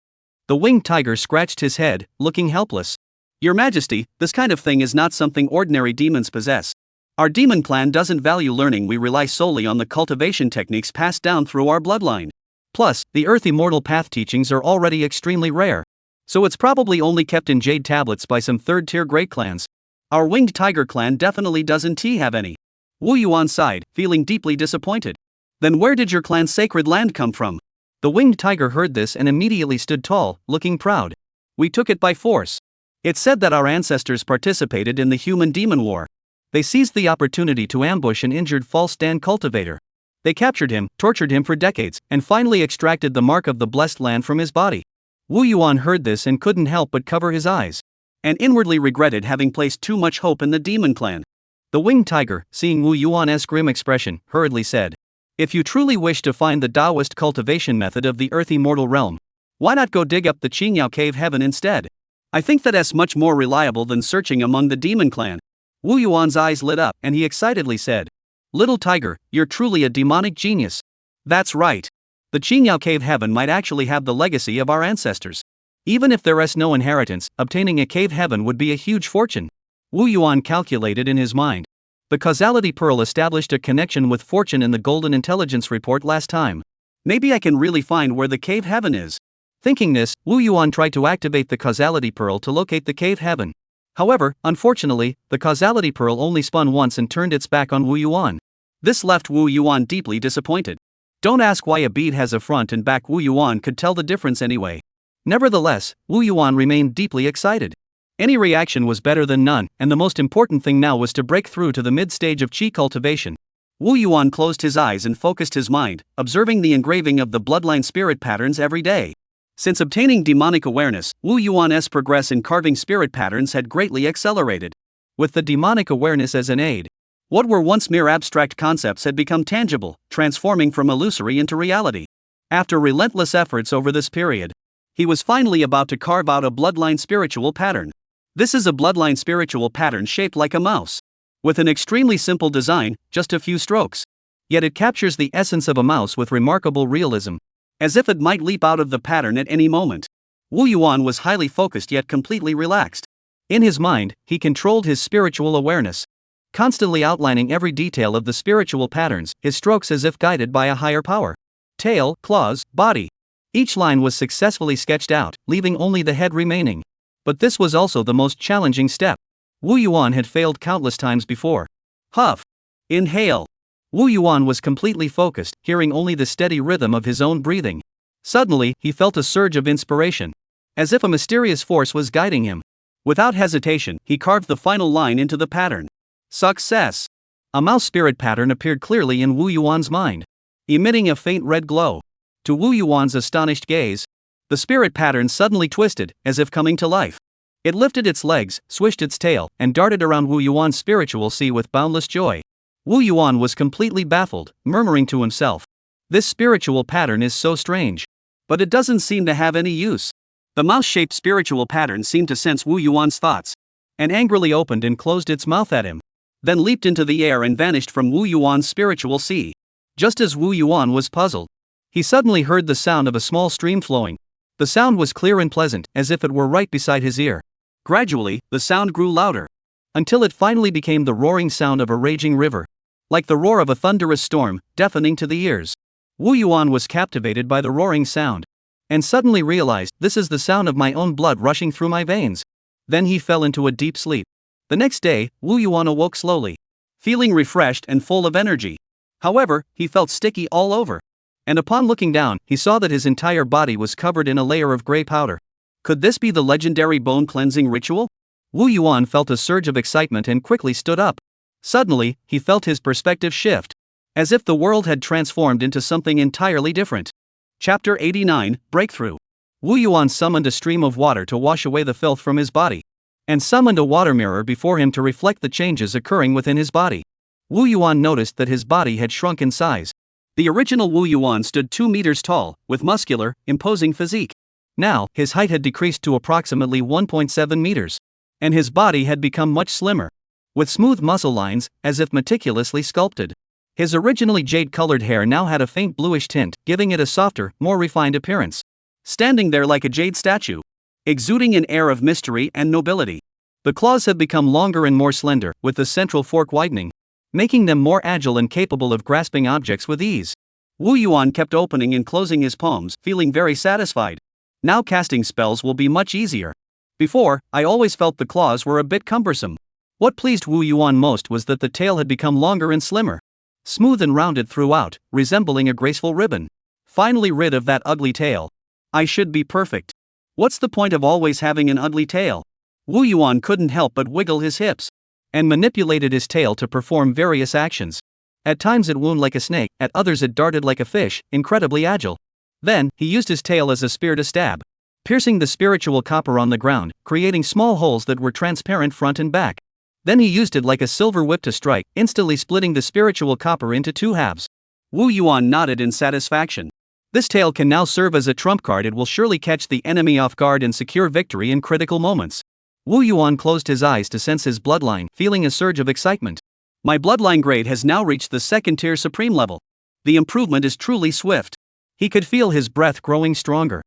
The winged tiger scratched his head, looking helpless. Your Majesty, this kind of thing is not something ordinary demons possess. Our demon clan doesn't value learning. We rely solely on the cultivation techniques passed down through our bloodline. Plus, the Earth Immortal Path teachings are already extremely rare. So it's probably only kept in jade tablets by some third-tier great clans. Our winged tiger clan definitely doesn't have any. Wu Yuan sighed, feeling deeply disappointed. Then where did your clan's sacred land come from? The winged tiger heard this and immediately stood tall, looking proud. We took it by force. It's said that our ancestors participated in the human-demon war. They seized the opportunity to ambush an injured false stand cultivator. They captured him, tortured him for decades, and finally extracted the mark of the blessed land from his body. Wu Yuan heard this and couldn't help but cover his eyes, and inwardly regretted having placed too much hope in the demon clan. The winged tiger, seeing Wu Yuan's grim expression, hurriedly said, If you truly wish to find the Taoist cultivation method of the Earth Immortal realm, why not go dig up the Qingyao Cave Heaven instead? I think that's much more reliable than searching among the demon clan. Wu Yuan's eyes lit up, and he excitedly said, Little tiger, you're truly a demonic genius. That's right. The Qingyao Cave Heaven might actually have the legacy of our ancestors. Even if there is no inheritance, obtaining a cave heaven would be a huge fortune. Wu Yuan calculated in his mind. The causality pearl established a connection with fortune in the Golden Intelligence report last time. Maybe I can really find where the cave heaven is. Thinking this, Wu Yuan tried to activate the causality pearl to locate the cave heaven. However, unfortunately, the causality pearl only spun once and turned its back on Wu Yuan. This left Wu Yuan deeply disappointed. Don't ask why a bead has a front and back. Wu Yuan could tell the difference anyway. Nevertheless, Wu Yuan remained deeply excited. Any reaction was better than none, and the most important thing now was to break through to the mid-stage of chi cultivation. Wu Yuan closed his eyes and focused his mind, observing the engraving of the bloodline spirit patterns every day. Since obtaining demonic awareness, Wu Yuan's progress in carving spirit patterns had greatly accelerated. With the demonic awareness as an aid, what were once mere abstract concepts had become tangible, transforming from illusory into reality. After relentless efforts over this period, he was finally about to carve out a bloodline spiritual pattern. This is a bloodline spiritual pattern shaped like a mouse. With an extremely simple design, just a few strokes. Yet it captures the essence of a mouse with remarkable realism, as if it might leap out of the pattern at any moment. Wu Yuan was highly focused yet completely relaxed. In his mind, he controlled his spiritual awareness, constantly outlining every detail of the spiritual patterns, his strokes as if guided by a higher power. Tail, claws, body. Each line was successfully sketched out, leaving only the head remaining. But this was also the most challenging step. Wu Yuan had failed countless times before. Huff. Inhale. Wu Yuan was completely focused, hearing only the steady rhythm of his own breathing. Suddenly, he felt a surge of inspiration, as if a mysterious force was guiding him. Without hesitation, he carved the final line into the pattern. Success! A mouse spirit pattern appeared clearly in Wu Yuan's mind, emitting a faint red glow. To Wu Yuan's astonished gaze, the spirit pattern suddenly twisted, as if coming to life. It lifted its legs, swished its tail, and darted around Wu Yuan's spiritual sea with boundless joy. Wu Yuan was completely baffled, murmuring to himself, "This spiritual pattern is so strange. But it doesn't seem to have any use." The mouse-shaped spiritual pattern seemed to sense Wu Yuan's thoughts, and angrily opened and closed its mouth at him, then leaped into the air and vanished from Wu Yuan's spiritual sea. Just as Wu Yuan was puzzled, he suddenly heard the sound of a small stream flowing. The sound was clear and pleasant, as if it were right beside his ear. Gradually, the sound grew louder, until it finally became the roaring sound of a raging river, like the roar of a thunderous storm, deafening to the ears. Wu Yuan was captivated by the roaring sound, and suddenly realized, "This is the sound of my own blood rushing through my veins." Then he fell into a deep sleep. The next day, Wu Yuan awoke slowly, feeling refreshed and full of energy. However, he felt sticky all over, and upon looking down, he saw that his entire body was covered in a layer of gray powder. Could this be the legendary bone cleansing ritual? Wu Yuan felt a surge of excitement and quickly stood up. Suddenly, he felt his perspective shift, as if the world had transformed into something entirely different. Chapter 89, Breakthrough. Wu Yuan summoned a stream of water to wash away the filth from his body, and summoned a water mirror before him to reflect the changes occurring within his body. Wu Yuan noticed that his body had shrunk in size. The original Wu Yuan stood 2 meters tall, with muscular, imposing physique. Now, his height had decreased to approximately 1.7 meters, and his body had become much slimmer, with smooth muscle lines, as if meticulously sculpted. His originally jade-colored hair now had a faint bluish tint, giving it a softer, more refined appearance. Standing there like a jade statue, exuding an air of mystery and nobility. The claws have become longer and more slender, with the central fork widening, making them more agile and capable of grasping objects with ease. Wu Yuan kept opening and closing his palms, feeling very satisfied. Now casting spells will be much easier. Before, I always felt the claws were a bit cumbersome. What pleased Wu Yuan most was that the tail had become longer and slimmer, smooth and rounded throughout, resembling a graceful ribbon. Finally rid of that ugly tail. I should be perfect. What's the point of always having an ugly tail? Wu Yuan couldn't help but wiggle his hips, and manipulated his tail to perform various actions. At times it wound like a snake, at others it darted like a fish, incredibly agile. Then, he used his tail as a spear to stab, piercing the spiritual copper on the ground, creating small holes that were transparent front and back. Then he used it like a silver whip to strike, instantly splitting the spiritual copper into 2 halves. Wu Yuan nodded in satisfaction. This tail can now serve as a trump card. It will surely catch the enemy off guard and secure victory in critical moments. Wu Yuan closed his eyes to sense his bloodline, feeling a surge of excitement. My bloodline grade has now reached the 2nd tier supreme level. The improvement is truly swift. He could feel his breath growing stronger.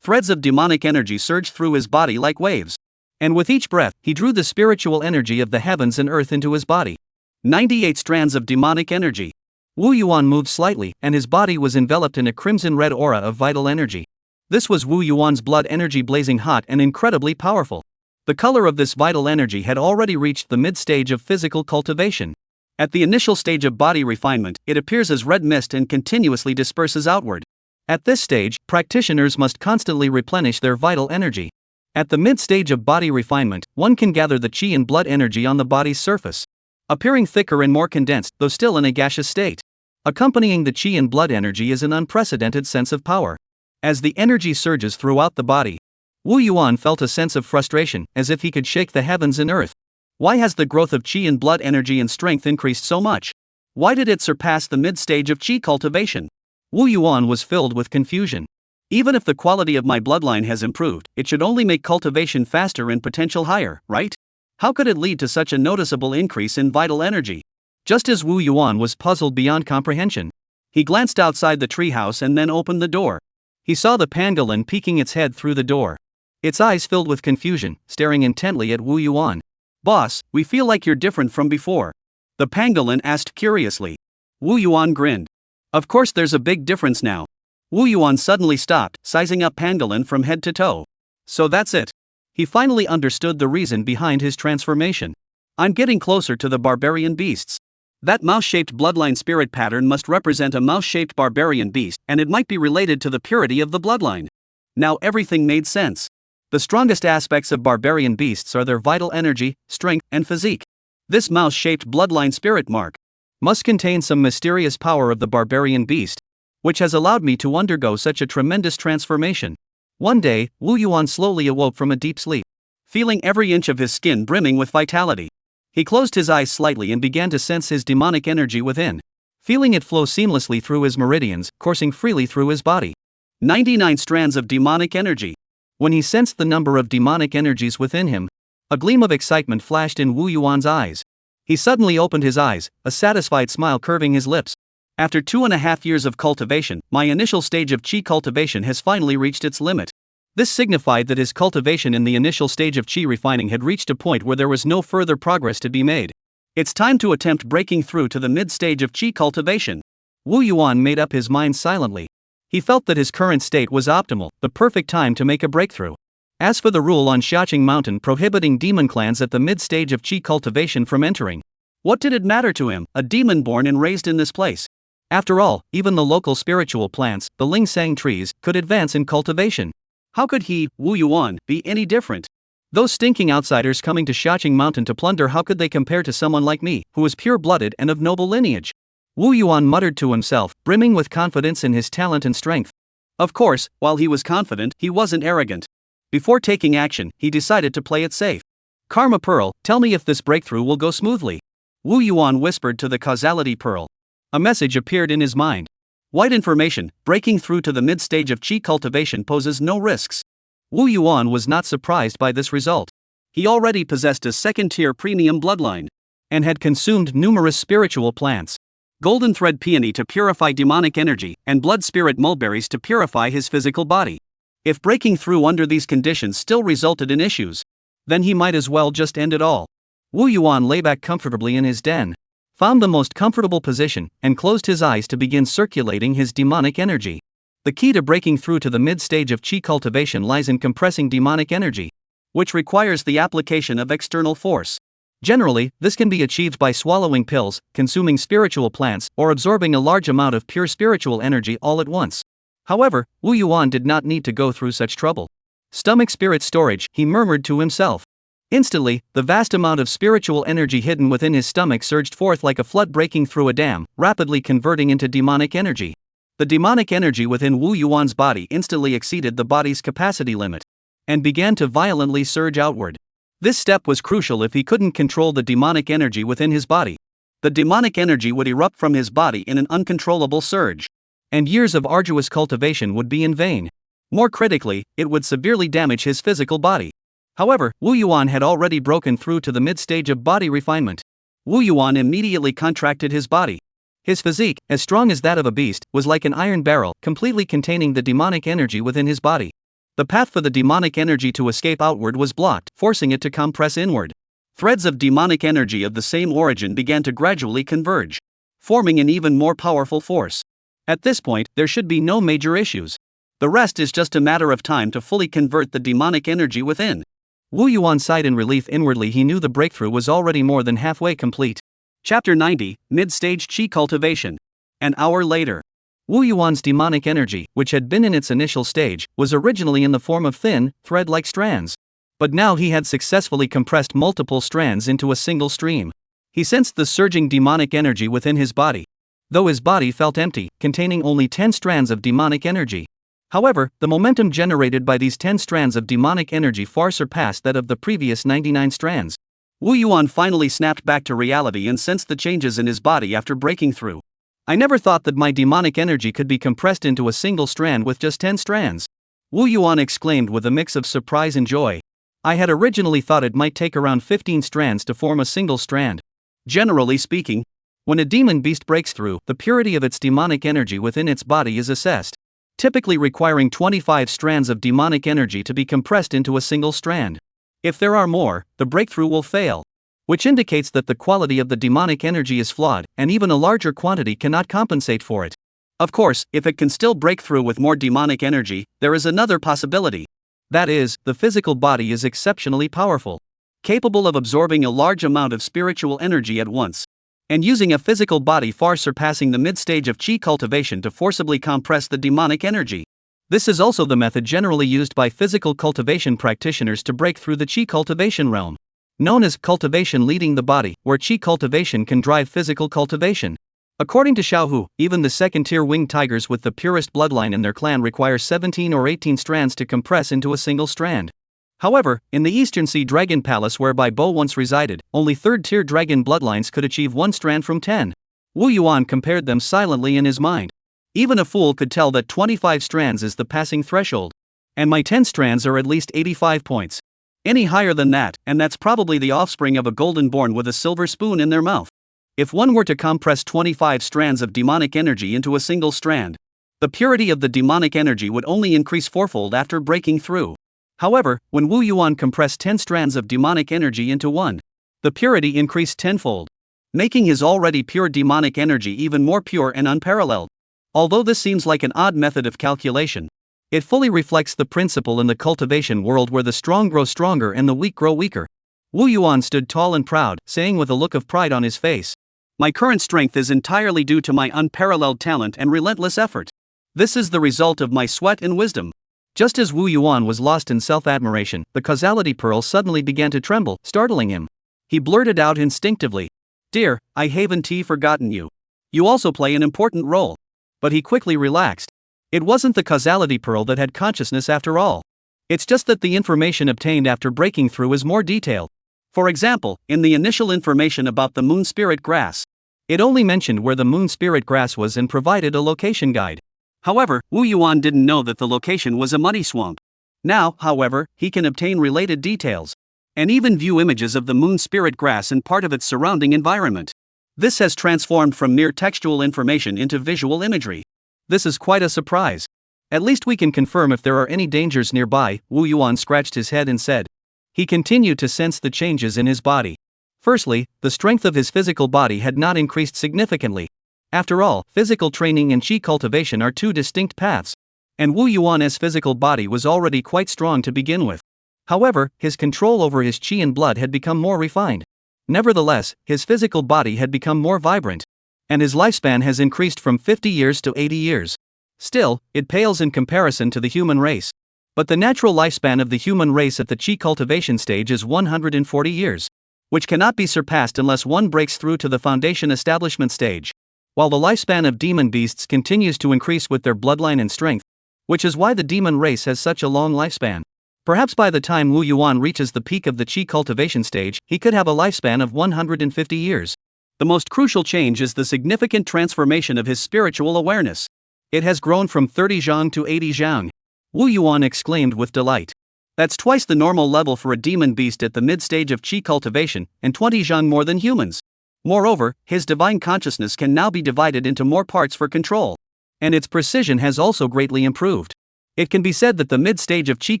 Threads of demonic energy surged through his body like waves. And with each breath, he drew the spiritual energy of the heavens and earth into his body. 98 strands of demonic energy. Wu Yuan moved slightly, and his body was enveloped in a crimson-red aura of vital energy. This was Wu Yuan's blood energy, blazing hot and incredibly powerful. The color of this vital energy had already reached the mid-stage of physical cultivation. At the initial stage of body refinement, it appears as red mist and continuously disperses outward. At this stage, practitioners must constantly replenish their vital energy. At the mid-stage of body refinement, one can gather the qi and blood energy on the body's surface, appearing thicker and more condensed, though still in a gaseous state. Accompanying the qi and blood energy is an unprecedented sense of power. As the energy surges throughout the body, Wu Yuan felt a sense of frustration, as if he could shake the heavens and earth. Why has the growth of qi and blood energy and strength increased so much? Why did it surpass the mid-stage of qi cultivation? Wu Yuan was filled with confusion. Even if the quality of my bloodline has improved, it should only make cultivation faster and potential higher, right? How could it lead to such a noticeable increase in vital energy? Just as Wu Yuan was puzzled beyond comprehension, he glanced outside the treehouse and then opened the door. He saw the pangolin peeking its head through the door. its eyes filled with confusion, staring intently at Wu Yuan. "Boss, we feel like you're different from before," the pangolin asked curiously. Wu Yuan grinned. "Of course there's a big difference now." Wu Yuan suddenly stopped, sizing up pangolin from head to toe. So that's it. He finally understood the reason behind his transformation. "I'm getting closer to the barbarian beasts. That mouse-shaped bloodline spirit pattern must represent a mouse-shaped barbarian beast, and it might be related to the purity of the bloodline." Now everything made sense. The strongest aspects of barbarian beasts are their vital energy, strength, and physique. This mouse-shaped bloodline spirit mark must contain some mysterious power of the barbarian beast, which has allowed me to undergo such a tremendous transformation. One day, Wu Yuan slowly awoke from a deep sleep, feeling every inch of his skin brimming with vitality. He closed his eyes slightly and began to sense his demonic energy within, feeling it flow seamlessly through his meridians, coursing freely through his body. 99 strands of demonic energy. When he sensed the number of demonic energies within him, a gleam of excitement flashed in Wu Yuan's eyes. He suddenly opened his eyes, a satisfied smile curving his lips. "After 2.5 years of cultivation, my initial stage of Qi cultivation has finally reached its limit." This signified that his cultivation in the initial stage of Qi refining had reached a point where there was no further progress to be made. It's time to attempt breaking through to the mid-stage of Qi cultivation. Wu Yuan made up his mind silently. He felt that his current state was optimal, the perfect time to make a breakthrough. As for the rule on Xiaoing Mountain prohibiting demon clans at the mid-stage of Qi cultivation from entering, what did it matter to him, a demon born and raised in this place? After all, even the local spiritual plants, the Lingsang trees, could advance in cultivation. How could he, Wu Yuan, be any different? Those stinking outsiders coming to Xiaoing Mountain to plunder, how could they compare to someone like me, who is pure-blooded and of noble lineage? Wu Yuan muttered to himself, brimming with confidence in his talent and strength. Of course, while he was confident, he wasn't arrogant. Before taking action, he decided to play it safe. "Karma Pearl, tell me if this breakthrough will go smoothly," Wu Yuan whispered to the Causality Pearl. A message appeared in his mind. "White information, breaking through to the mid-stage of Qi cultivation poses no risks." Wu Yuan was not surprised by this result. He already possessed a second-tier premium bloodline, and had consumed numerous spiritual plants. Golden thread peony to purify demonic energy, and blood spirit mulberries to purify his physical body. If breaking through under these conditions still resulted in issues, then he might as well just end it all. Wu Yuan lay back comfortably in his den, found the most comfortable position, and closed his eyes to begin circulating his demonic energy. The key to breaking through to the mid-stage of Qi cultivation lies in compressing demonic energy, which requires the application of external force. Generally, this can be achieved by swallowing pills, consuming spiritual plants, or absorbing a large amount of pure spiritual energy all at once. However, Wu Yuan did not need to go through such trouble. "Stomach spirit storage," he murmured to himself. Instantly, the vast amount of spiritual energy hidden within his stomach surged forth like a flood breaking through a dam, rapidly converting into demonic energy. The demonic energy within Wu Yuan's body instantly exceeded the body's capacity limit, and began to violently surge outward. This step was crucial if he couldn't control the demonic energy within his body. The demonic energy would erupt from his body in an uncontrollable surge, and years of arduous cultivation would be in vain. More critically, it would severely damage his physical body. However, Wu Yuan had already broken through to the mid-stage of body refinement. Wu Yuan immediately contracted his body. His physique, as strong as that of a beast, was like an iron barrel, completely containing the demonic energy within his body. The path for the demonic energy to escape outward was blocked, forcing it to compress inward. Threads of demonic energy of the same origin began to gradually converge, forming an even more powerful force. At this point, there should be no major issues. The rest is just a matter of time to fully convert the demonic energy within. Wu Yuan sighed in relief. Inwardly he knew the breakthrough was already more than halfway complete. Chapter 90, Mid-Stage Qi Cultivation. An hour later. Wu Yuan's demonic energy, which had been in its initial stage, was originally in the form of thin, thread-like strands. But now he had successfully compressed multiple strands into a single stream. He sensed the surging demonic energy within his body, though his body felt empty, containing only 10 strands of demonic energy. However, the momentum generated by these 10 strands of demonic energy far surpassed that of the previous 99 strands. Wu Yuan finally snapped back to reality and sensed the changes in his body after breaking through. "I never thought that my demonic energy could be compressed into a single strand with just 10 strands." Wu Yuan exclaimed with a mix of surprise and joy. "I had originally thought it might take around 15 strands to form a single strand." Generally speaking, when a demon beast breaks through, the purity of its demonic energy within its body is assessed. typically requiring 25 strands of demonic energy to be compressed into a single strand. If there are more, the breakthrough will fail, which indicates that the quality of the demonic energy is flawed, and even a larger quantity cannot compensate for it. Of course, if it can still break through with more demonic energy, there is another possibility. That is, the physical body is exceptionally powerful, capable of absorbing a large amount of spiritual energy at once, and using a physical body far surpassing the mid-stage of qi cultivation to forcibly compress the demonic energy. This is also the method generally used by physical cultivation practitioners to break through the qi cultivation realm, known as cultivation leading the body, where qi cultivation can drive physical cultivation. According to Xiaohu, even the second-tier winged tigers with the purest bloodline in their clan require 17 or 18 strands to compress into a single strand. However, in the Eastern Sea Dragon Palace where Bai Bo once resided, only third-tier dragon bloodlines could achieve 1 strand from 10. Wu Yuan compared them silently in his mind. Even a fool could tell that 25 strands is the passing threshold. And my 10 strands are at least 85 points. Any higher than that, and that's probably the offspring of a golden born with a silver spoon in their mouth. If one were to compress 25 strands of demonic energy into a single strand, the purity of the demonic energy would only increase fourfold after breaking through. However, when Wu Yuan compressed 10 strands of demonic energy into one, the purity increased tenfold, making his already pure demonic energy even more pure and unparalleled. Although this seems like an odd method of calculation, it fully reflects the principle in the cultivation world where the strong grow stronger and the weak grow weaker. Wu Yuan stood tall and proud, saying with a look of pride on his face, "My current strength is entirely due to my unparalleled talent and relentless effort. This is the result of my sweat and wisdom." Just as Wu Yuan was lost in self-admiration, the causality pearl suddenly began to tremble, startling him. He blurted out instinctively, "Dear, I haven't forgotten you. You also play an important role." But he quickly relaxed. It wasn't the causality pearl that had consciousness after all. It's just that the information obtained after breaking through is more detailed. For example, in the initial information about the moon spirit grass, it only mentioned where the moon spirit grass was and provided a location guide. However, Wu Yuan didn't know that the location was a muddy swamp. Now, however, he can obtain related details, and even view images of the moon spirit grass and part of its surrounding environment. This has transformed from mere textual information into visual imagery. This is quite a surprise. At least we can confirm if there are any dangers nearby, Wu Yuan scratched his head and said. He continued to sense the changes in his body. Firstly, the strength of his physical body had not increased significantly. After all, physical training and qi cultivation are two distinct paths, and Wu Yuan's physical body was already quite strong to begin with. However, his control over his qi and blood had become more refined. Nevertheless, his physical body had become more vibrant, and his lifespan has increased from 50 years to 80 years. Still, it pales in comparison to the human race. But the natural lifespan of the human race at the qi cultivation stage is 140 years, which cannot be surpassed unless one breaks through to the foundation establishment stage. While the lifespan of demon beasts continues to increase with their bloodline and strength, which is why the demon race has such a long lifespan. Perhaps by the time Wu Yuan reaches the peak of the qi cultivation stage, he could have a lifespan of 150 years. The most crucial change is the significant transformation of his spiritual awareness. It has grown from 30 zhang to 80 zhang. Wu Yuan exclaimed with delight. That's twice the normal level for a demon beast at the mid-stage of qi cultivation, and 20 zhang more than humans. Moreover, his divine consciousness can now be divided into more parts for control, and its precision has also greatly improved. It can be said that the mid-stage of qi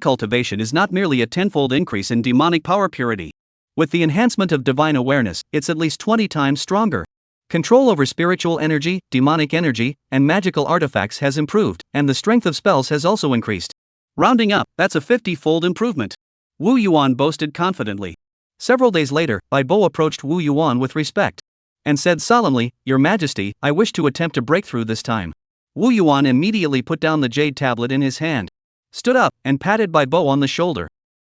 cultivation is not merely a tenfold increase in demonic power purity. With the enhancement of divine awareness, it's at least 20 times stronger. Control over spiritual energy, demonic energy, and magical artifacts has improved, and the strength of spells has also increased. Rounding up, that's a 50-fold improvement. Wu Yuan boasted confidently. Several days later, Bai Bo approached Wu Yuan with respect, and said solemnly, "Your Majesty, I wish to attempt a breakthrough this time." Wu Yuan immediately put down the jade tablet in his hand, stood up, and patted Bai Bo on the shoulder.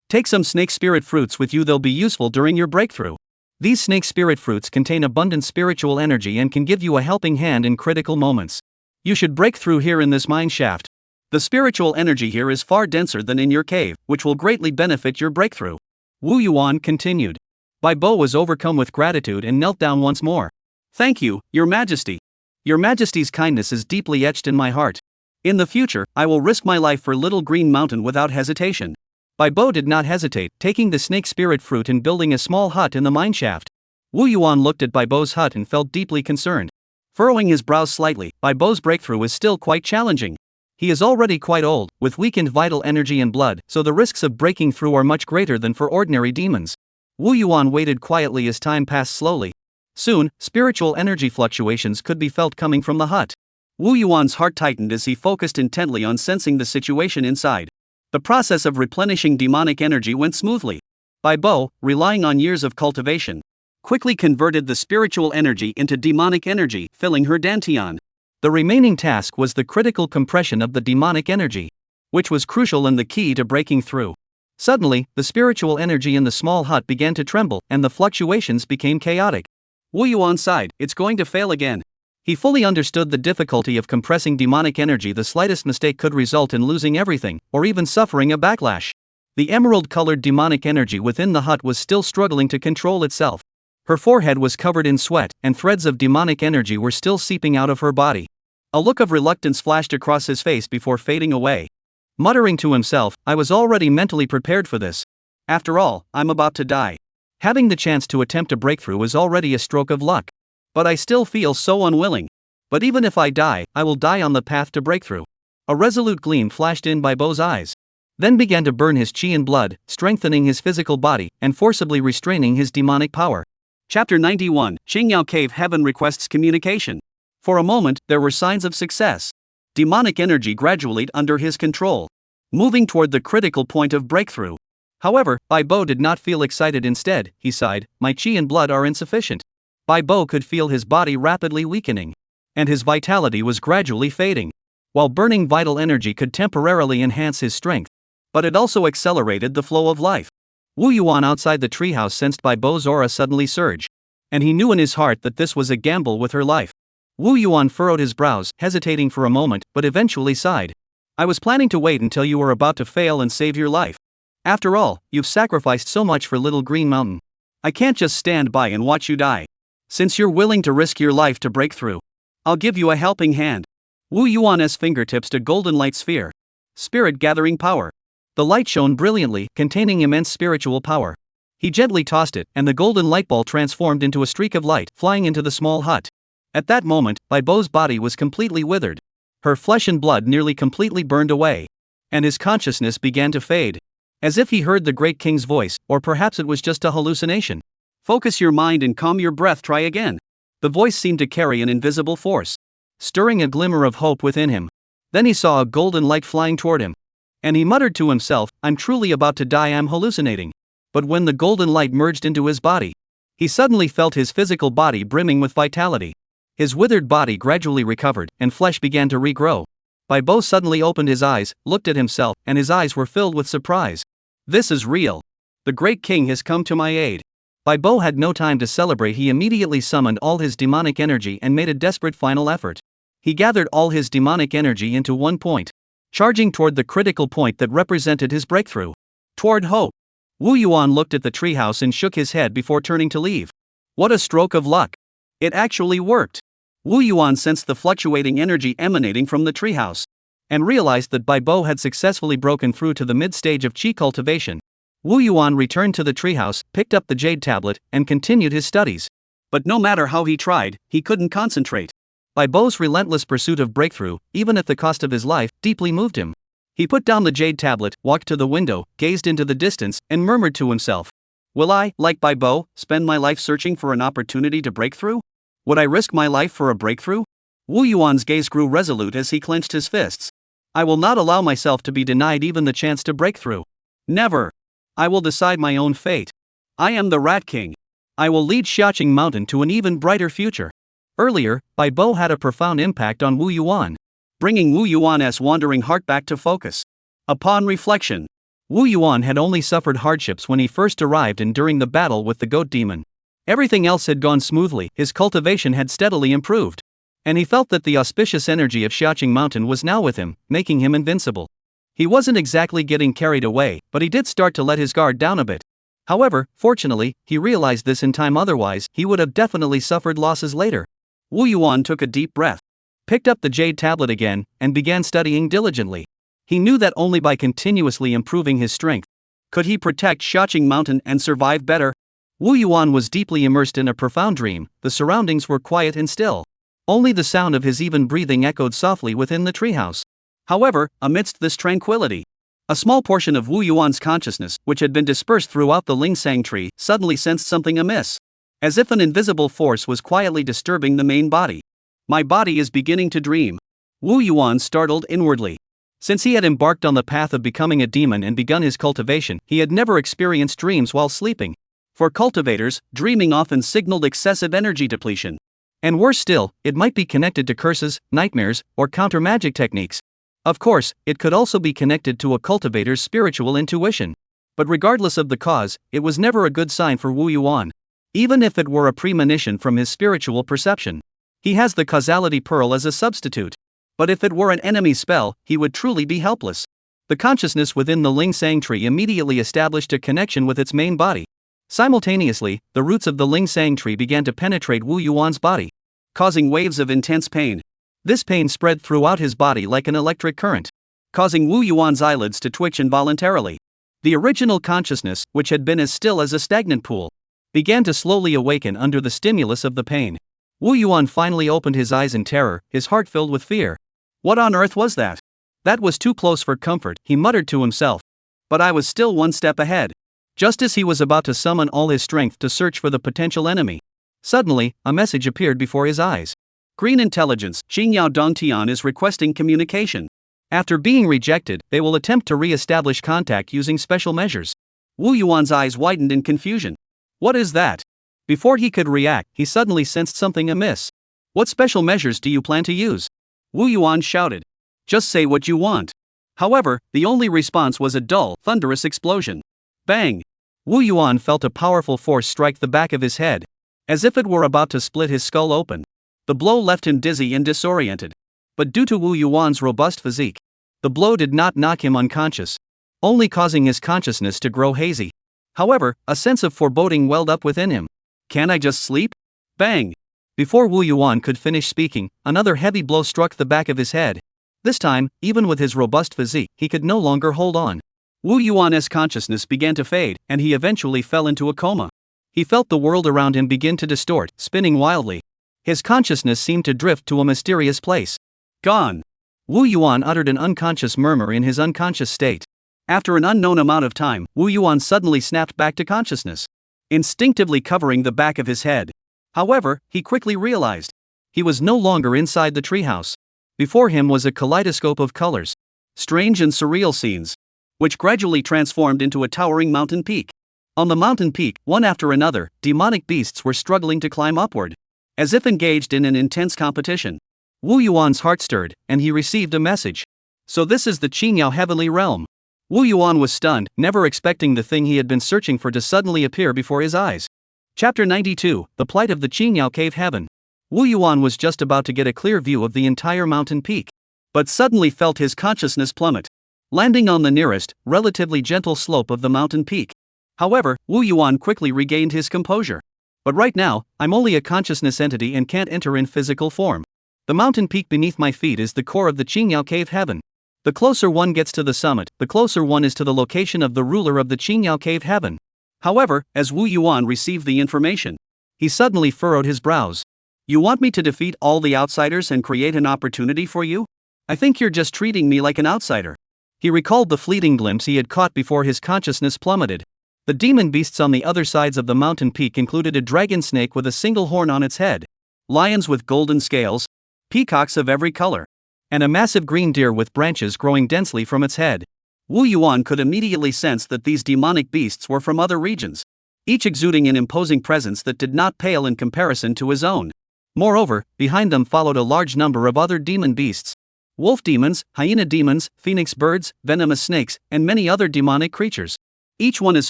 "Take some snake spirit fruits with you, they'll be useful during your breakthrough. These snake spirit fruits contain abundant spiritual energy and can give you a helping hand in critical moments. You should break through here in this mine shaft. The spiritual energy here is far denser than in your cave, which will greatly benefit your breakthrough." Wu Yuan continued. Bai Bo was overcome with gratitude and knelt down once more. "Thank you, Your Majesty. Your Majesty's kindness is deeply etched in my heart. In the future, I will risk my life for Little Green Mountain without hesitation." Bai Bo did not hesitate, taking the snake spirit fruit and building a small hut in the mine shaft. Wu Yuan looked at Bai Bo's hut and felt deeply concerned. Furrowing his brows slightly, Bai Bo's breakthrough is still quite challenging. He is already quite old, with weakened vital energy and blood, so the risks of breaking through are much greater than for ordinary demons. Wu Yuan waited quietly as time passed slowly. Soon, spiritual energy fluctuations could be felt coming from the hut. Wu Yuan's heart tightened as he focused intently on sensing the situation inside. The process of replenishing demonic energy went smoothly. Bai Bo, relying on years of cultivation, quickly converted the spiritual energy into demonic energy, filling her dantian. The remaining task was the critical compression of the demonic energy, which was crucial and the key to breaking through. Suddenly, the spiritual energy in the small hut began to tremble, and the fluctuations became chaotic. Wu Yuan sighed, "It's going to fail again." He fully understood the difficulty of compressing demonic energy. The slightest mistake could result in losing everything, or even suffering a backlash. The emerald-colored demonic energy within the hut was still struggling to control itself. Her forehead was covered in sweat, and threads of demonic energy were still seeping out of her body. A look of reluctance flashed across his face before fading away. Muttering to himself, "I was already mentally prepared for this. After all, I'm about to die. Having the chance to attempt a breakthrough is already a stroke of luck. But I still feel so unwilling. But even if I die, I will die on the path to breakthrough." A resolute gleam flashed in Bai Bo's eyes. Then began to burn his chi and blood, strengthening his physical body, and forcibly restraining his demonic power. Chapter 91, Qingyao Cave Heaven requests communication. For a moment, there were signs of success. Demonic energy gradually under his control, moving toward the critical point of breakthrough. However, Bai Bo did not feel excited. Instead, he sighed, "My chi and blood are insufficient." Bai Bo could feel his body rapidly weakening, and his vitality was gradually fading. While burning vital energy could temporarily enhance his strength, but it also accelerated the flow of life. Wu Yuan outside the treehouse sensed Bai Bo's aura suddenly surge, and he knew in his heart that this was a gamble with her life. Wu Yuan furrowed his brows, hesitating for a moment, but eventually sighed. "I was planning to wait until you were about to fail and save your life. After all, you've sacrificed so much for Little Green Mountain. I can't just stand by and watch you die. Since you're willing to risk your life to break through, I'll give you a helping hand." Wu Yuan's fingertips to golden light sphere. Spirit gathering power. The light shone brilliantly, containing immense spiritual power. He gently tossed it, and the golden light ball transformed into a streak of light, flying into the small hut. At that moment, Bai Bo's body was completely withered. Her flesh and blood nearly completely burned away, and his consciousness began to fade. As if he heard the great king's voice, or perhaps it was just a hallucination. "Focus your mind and calm your breath, try again." The voice seemed to carry an invisible force, stirring a glimmer of hope within him. Then he saw a golden light flying toward him, and he muttered to himself, "I'm truly about to die, I'm hallucinating." But when the golden light merged into his body, he suddenly felt his physical body brimming with vitality. His withered body gradually recovered, and flesh began to regrow. Bai Bo suddenly opened his eyes, looked at himself, and his eyes were filled with surprise. "This is real. The great king has come to my aid." Bai Bo had no time to celebrate. He immediately summoned all his demonic energy and made a desperate final effort. He gathered all his demonic energy into one point, charging toward the critical point that represented his breakthrough. Toward hope. Wu Yuan looked at the treehouse and shook his head before turning to leave. What a stroke of luck. It actually worked. Wu Yuan sensed the fluctuating energy emanating from the treehouse, and realized that Bai Bo had successfully broken through to the mid-stage of Qi cultivation. Wu Yuan returned to the treehouse, picked up the jade tablet, and continued his studies. But no matter how he tried, he couldn't concentrate. Bai Bo's relentless pursuit of breakthrough, even at the cost of his life, deeply moved him. He put down the jade tablet, walked to the window, gazed into the distance, and murmured to himself, "Will I, like Bai Bo, spend my life searching for an opportunity to break through? Would I risk my life for a breakthrough?" Wu Yuan's gaze grew resolute as he clenched his fists. "I will not allow myself to be denied even the chance to break through. Never. I will decide my own fate. I am the Rat King. I will lead Xiaoing Mountain to an even brighter future." Earlier, Bai Bo had a profound impact on Wu Yuan, bringing Wu Yuan's wandering heart back to focus. Upon reflection, Wu Yuan had only suffered hardships when he first arrived and during the battle with the goat demon. Everything else had gone smoothly. His cultivation had steadily improved, and he felt that the auspicious energy of Xiaoing Mountain was now with him, making him invincible. He wasn't exactly getting carried away, but he did start to let his guard down a bit. However, fortunately, he realized this in time, otherwise, he would have definitely suffered losses later. Wu Yuan took a deep breath, picked up the jade tablet again, and began studying diligently. He knew that only by continuously improving his strength could he protect Xiaoing Mountain and survive better. Wu Yuan was deeply immersed in a profound dream. The surroundings were quiet and still. Only the sound of his even breathing echoed softly within the treehouse. However, amidst this tranquility, a small portion of Wu Yuan's consciousness, which had been dispersed throughout the Lingsang tree, suddenly sensed something amiss. As if an invisible force was quietly disturbing the main body. My body is beginning to dream. Wu Yuan startled inwardly. Since he had embarked on the path of becoming a demon and begun his cultivation, he had never experienced dreams while sleeping. For cultivators, dreaming often signaled excessive energy depletion. And worse still, it might be connected to curses, nightmares, or counter-magic techniques. Of course, it could also be connected to a cultivator's spiritual intuition. But regardless of the cause, it was never a good sign for Wu Yuan. Even if it were a premonition from his spiritual perception. He has the causality pearl as a substitute. But if it were an enemy spell, he would truly be helpless. The consciousness within the Lingsang tree immediately established a connection with its main body. Simultaneously, the roots of the Lingsang tree began to penetrate Wu Yuan's body, causing waves of intense pain. This pain spread throughout his body like an electric current, causing Wu Yuan's eyelids to twitch involuntarily. The original consciousness, which had been as still as a stagnant pool, began to slowly awaken under the stimulus of the pain. Wu Yuan finally opened his eyes in terror, his heart filled with fear. What on earth was that? That was too close for comfort, he muttered to himself. But I was still one step ahead. Just as he was about to summon all his strength to search for the potential enemy, suddenly, a message appeared before his eyes. Green Intelligence, Xingyao Dongtian is requesting communication. After being rejected, they will attempt to re-establish contact using special measures. Wu Yuan's eyes widened in confusion. What is that? Before he could react, he suddenly sensed something amiss. What special measures do you plan to use? Wu Yuan shouted. Just say what you want. However, the only response was a dull, thunderous explosion. Bang! Wu Yuan felt a powerful force strike the back of his head, as if it were about to split his skull open. The blow left him dizzy and disoriented. But due to Wu Yuan's robust physique, the blow did not knock him unconscious, only causing his consciousness to grow hazy. However, a sense of foreboding welled up within him. Can I just sleep? Bang! Before Wu Yuan could finish speaking, another heavy blow struck the back of his head. This time, even with his robust physique, he could no longer hold on. Wu Yuan's consciousness began to fade, and he eventually fell into a coma. He felt the world around him begin to distort, spinning wildly. His consciousness seemed to drift to a mysterious place. Gone! Wu Yuan uttered an unconscious murmur in his unconscious state. After an unknown amount of time, Wu Yuan suddenly snapped back to consciousness, instinctively covering the back of his head. However, he quickly realized he was no longer inside the treehouse. Before him was a kaleidoscope of colors, strange and surreal scenes, which gradually transformed into a towering mountain peak. On the mountain peak, one after another, demonic beasts were struggling to climb upward, as if engaged in an intense competition. Wu Yuan's heart stirred, and he received a message. So this is the Qingyao Heavenly Realm. Wu Yuan was stunned, never expecting the thing he had been searching for to suddenly appear before his eyes. Chapter 92, The Plight of the Qingyao Cave Heaven. Wu Yuan was just about to get a clear view of the entire mountain peak, but suddenly felt his consciousness plummet, landing on the nearest, relatively gentle slope of the mountain peak. However, Wu Yuan quickly regained his composure. But right now, I'm only a consciousness entity and can't enter in physical form. The mountain peak beneath my feet is the core of the Qingyao Cave Heaven. The closer one gets to the summit, the closer one is to the location of the ruler of the Qingyao Cave Heaven. However, as Wu Yuan received the information, he suddenly furrowed his brows. You want me to defeat all the outsiders and create an opportunity for you? I think you're just treating me like an outsider. He recalled the fleeting glimpse he had caught before his consciousness plummeted. The demon beasts on the other sides of the mountain peak included a dragon snake with a single horn on its head, lions with golden scales, peacocks of every color, and a massive green deer with branches growing densely from its head. Wu Yuan could immediately sense that these demonic beasts were from other regions, each exuding an imposing presence that did not pale in comparison to his own. Moreover, behind them followed a large number of other demon beasts. Wolf demons, hyena demons, phoenix birds, venomous snakes, and many other demonic creatures. Each one as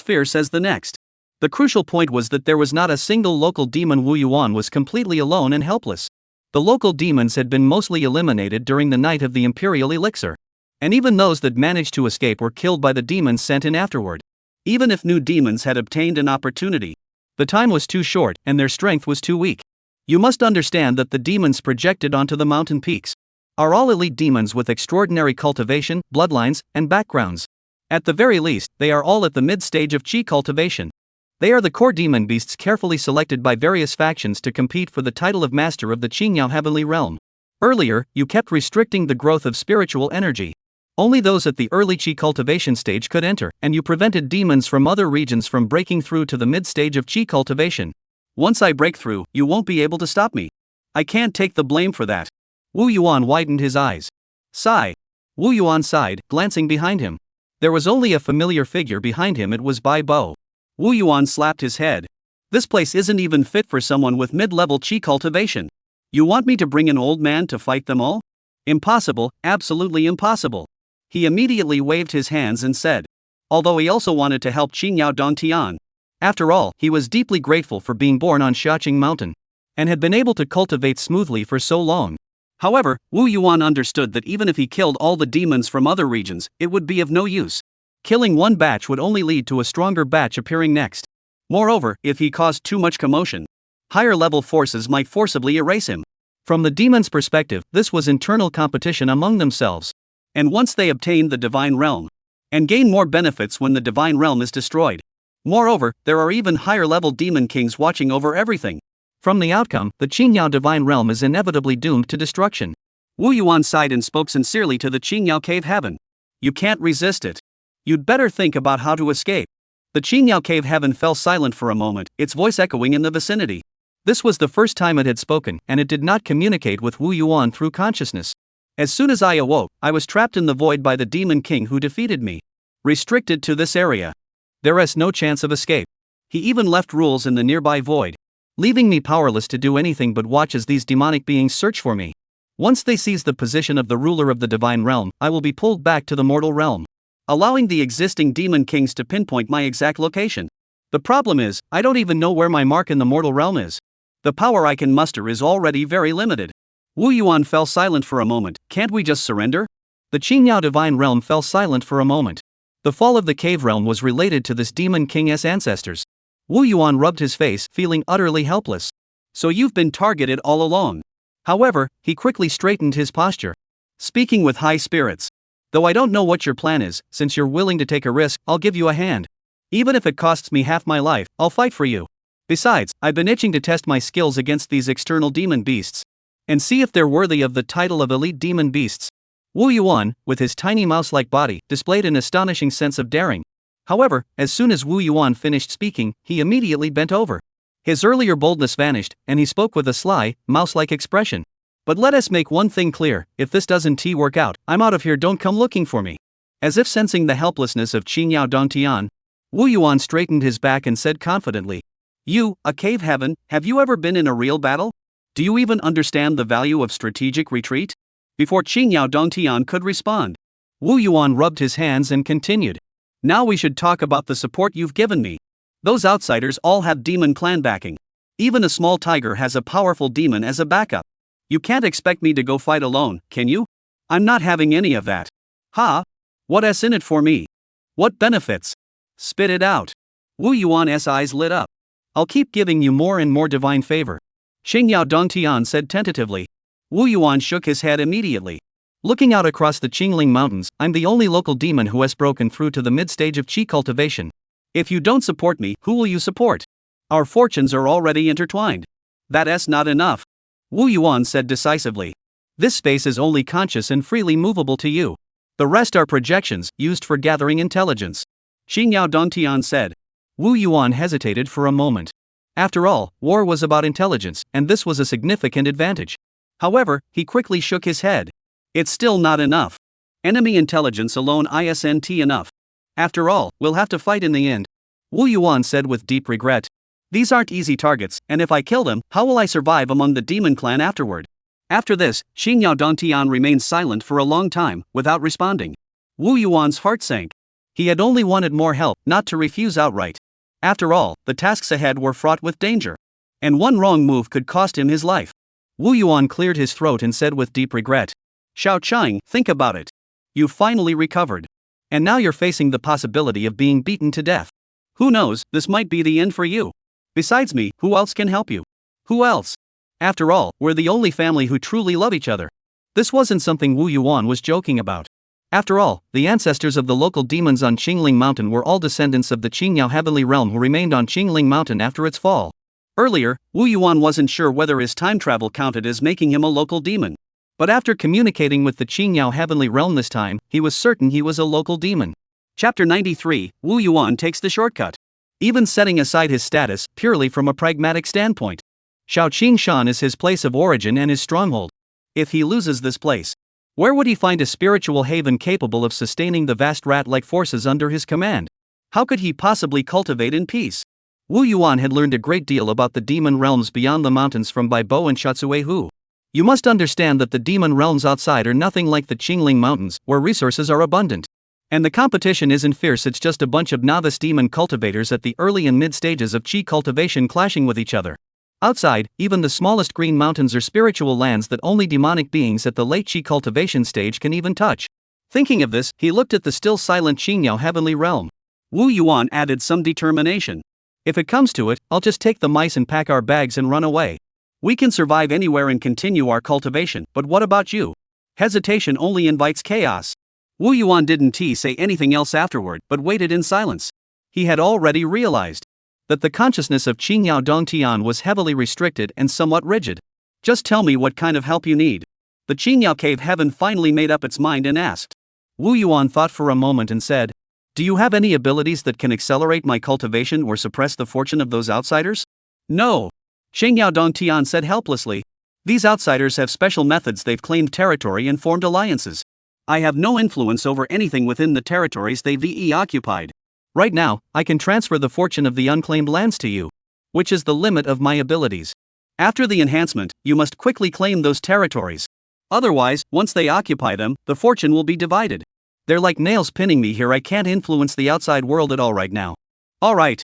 fierce as the next. The crucial point was that there was not a single local demon. Wu Yuan was completely alone and helpless. The local demons had been mostly eliminated during the night of the Imperial Elixir. And even those that managed to escape were killed by the demons sent in afterward. Even if new demons had obtained an opportunity, the time was too short and their strength was too weak. You must understand that the demons projected onto the mountain peaks are all elite demons with extraordinary cultivation, bloodlines, and backgrounds. At the very least, they are all at the mid-stage of Qi cultivation. They are the core demon beasts carefully selected by various factions to compete for the title of Master of the Qingyao Heavenly Realm. Earlier, you kept restricting the growth of spiritual energy. Only those at the early Qi cultivation stage could enter, and you prevented demons from other regions from breaking through to the mid-stage of Qi cultivation. Once I break through, you won't be able to stop me. I can't take the blame for that. Wu Yuan widened his eyes. Sigh. Wu Yuan sighed, glancing behind him. There was only a familiar figure behind him. It was Bai Bo. Wu Yuan slapped his head. This place isn't even fit for someone with mid-level Qi cultivation. You want me to bring an old man to fight them all? Impossible, absolutely impossible. He immediately waved his hands and said. Although he also wanted to help Qingyao Dongtian. After all, he was deeply grateful for being born on Xiaoqing Mountain. And had been able to cultivate smoothly for so long. However, Wu Yuan understood that even if he killed all the demons from other regions, it would be of no use. Killing one batch would only lead to a stronger batch appearing next. Moreover, if he caused too much commotion, higher-level forces might forcibly erase him. From the demons' perspective, this was internal competition among themselves. And once they obtained the divine realm, and gain more benefits when the divine realm is destroyed. Moreover, there are even higher-level demon kings watching over everything. From the outcome, the Qingyao divine realm is inevitably doomed to destruction. Wu Yuan sighed and spoke sincerely to the Qingyao cave heaven. You can't resist it. You'd better think about how to escape. The Qingyao cave heaven fell silent for a moment, its voice echoing in the vicinity. This was the first time it had spoken, and it did not communicate with Wu Yuan through consciousness. As soon as I awoke, I was trapped in the void by the demon king who defeated me. Restricted to this area. There is no chance of escape. He even left rules in the nearby void, leaving me powerless to do anything but watch as these demonic beings search for me. Once they seize the position of the ruler of the divine realm, I will be pulled back to the mortal realm, allowing the existing demon kings to pinpoint my exact location. The problem is, I don't even know where my mark in the mortal realm is. The power I can muster is already very limited. Wu Yuan fell silent for a moment. Can't we just surrender? The Qingyao divine realm fell silent for a moment. The fall of the cave realm was related to this demon king's ancestors. Wu Yuan rubbed his face, feeling utterly helpless. So you've been targeted all along. However, he quickly straightened his posture, speaking with high spirits. Though I don't know what your plan is, since you're willing to take a risk, I'll give you a hand. Even if it costs me half my life, I'll fight for you. Besides, I've been itching to test my skills against these external demon beasts, and see if they're worthy of the title of elite demon beasts. Wu Yuan, with his tiny mouse-like body, displayed an astonishing sense of daring. However, as soon as Wu Yuan finished speaking, he immediately bent over. His earlier boldness vanished, and he spoke with a sly, mouse-like expression. But let us make one thing clear, if this doesn't work out, I'm out of here, don't come looking for me. As if sensing the helplessness of Qingyao Dongtian, Wu Yuan straightened his back and said confidently. You, a cave heaven, have you ever been in a real battle? Do you even understand the value of strategic retreat? Before Qingyao Dongtian could respond, Wu Yuan rubbed his hands and continued. Now we should talk about the support you've given me. Those outsiders all have demon clan backing. Even a small tiger has a powerful demon as a backup. You can't expect me to go fight alone, can you? I'm not having any of that. Ha? What's in it for me? What benefits? Spit it out. Wu Yuan's eyes lit up. I'll keep giving you more and more divine favor. Qingyao Dongtian said tentatively. Wu Yuan shook his head immediately. Looking out across the Qingling Mountains, I'm the only local demon who has broken through to the mid-stage of Qi cultivation. If you don't support me, who will you support? Our fortunes are already intertwined. That's not enough. Wu Yuan said decisively. This space is only conscious and freely movable to you. The rest are projections, used for gathering intelligence. Qingyao Dongtian said. Wu Yuan hesitated for a moment. After all, war was about intelligence, and this was a significant advantage. However, he quickly shook his head. It's still not enough. Enemy intelligence alone isn't enough. After all, we'll have to fight in the end. Wu Yuan said with deep regret. These aren't easy targets, and if I kill them, how will I survive among the demon clan afterward? After this, Qingyao Dongtian remained silent for a long time, without responding. Wu Yuan's heart sank. He had only wanted more help, not to refuse outright. After all, the tasks ahead were fraught with danger. And one wrong move could cost him his life. Wu Yuan cleared his throat and said with deep regret. Xiaoqing, think about it. You've finally recovered. And now you're facing the possibility of being beaten to death. Who knows, this might be the end for you. Besides me, who else can help you? Who else? After all, we're the only family who truly love each other. This wasn't something Wu Yuan was joking about. After all, the ancestors of the local demons on Qingling Mountain were all descendants of the Qingyao Heavenly Realm who remained on Qingling Mountain after its fall. Earlier, Wu Yuan wasn't sure whether his time travel counted as making him a local demon. But after communicating with the Qingyao Heavenly Realm this time, he was certain he was a local demon. Chapter 93, Wu Yuan takes the shortcut. Even setting aside his status, purely from a pragmatic standpoint, Xiaoing Shan is his place of origin and his stronghold. If he loses this place, where would he find a spiritual haven capable of sustaining the vast rat-like forces under his command? How could he possibly cultivate in peace? Wu Yuan had learned a great deal about the demon realms beyond the mountains from Bai Bo and Shatsuehu. You must understand that the demon realms outside are nothing like the Qingling Mountains, where resources are abundant. And the competition isn't fierce, it's just a bunch of novice demon cultivators at the early and mid stages of Qi cultivation clashing with each other. Outside, even the smallest green mountains are spiritual lands that only demonic beings at the late Qi cultivation stage can even touch. Thinking of this, he looked at the still silent Qingyao Heavenly Realm. Wu Yuan added some determination. If it comes to it, I'll just take the mice and pack our bags and run away. We can survive anywhere and continue our cultivation, but what about you? Hesitation only invites chaos. Wu Yuan didn't say anything else afterward, but waited in silence. He had already realized that the consciousness of Qingyao Dongtian was heavily restricted and somewhat rigid. Just tell me what kind of help you need. The Qingyao Cave Heaven finally made up its mind and asked. Wu Yuan thought for a moment and said, do you have any abilities that can accelerate my cultivation or suppress the fortune of those outsiders? No. Qingyao Dongtian said helplessly. These outsiders have special methods, they've claimed territory and formed alliances. I have no influence over anything within the territories they've occupied. Right now, I can transfer the fortune of the unclaimed lands to you, which is the limit of my abilities. After the enhancement, you must quickly claim those territories. Otherwise, once they occupy them, the fortune will be divided. They're like nails pinning me here, I can't influence the outside world at all right now. Alright.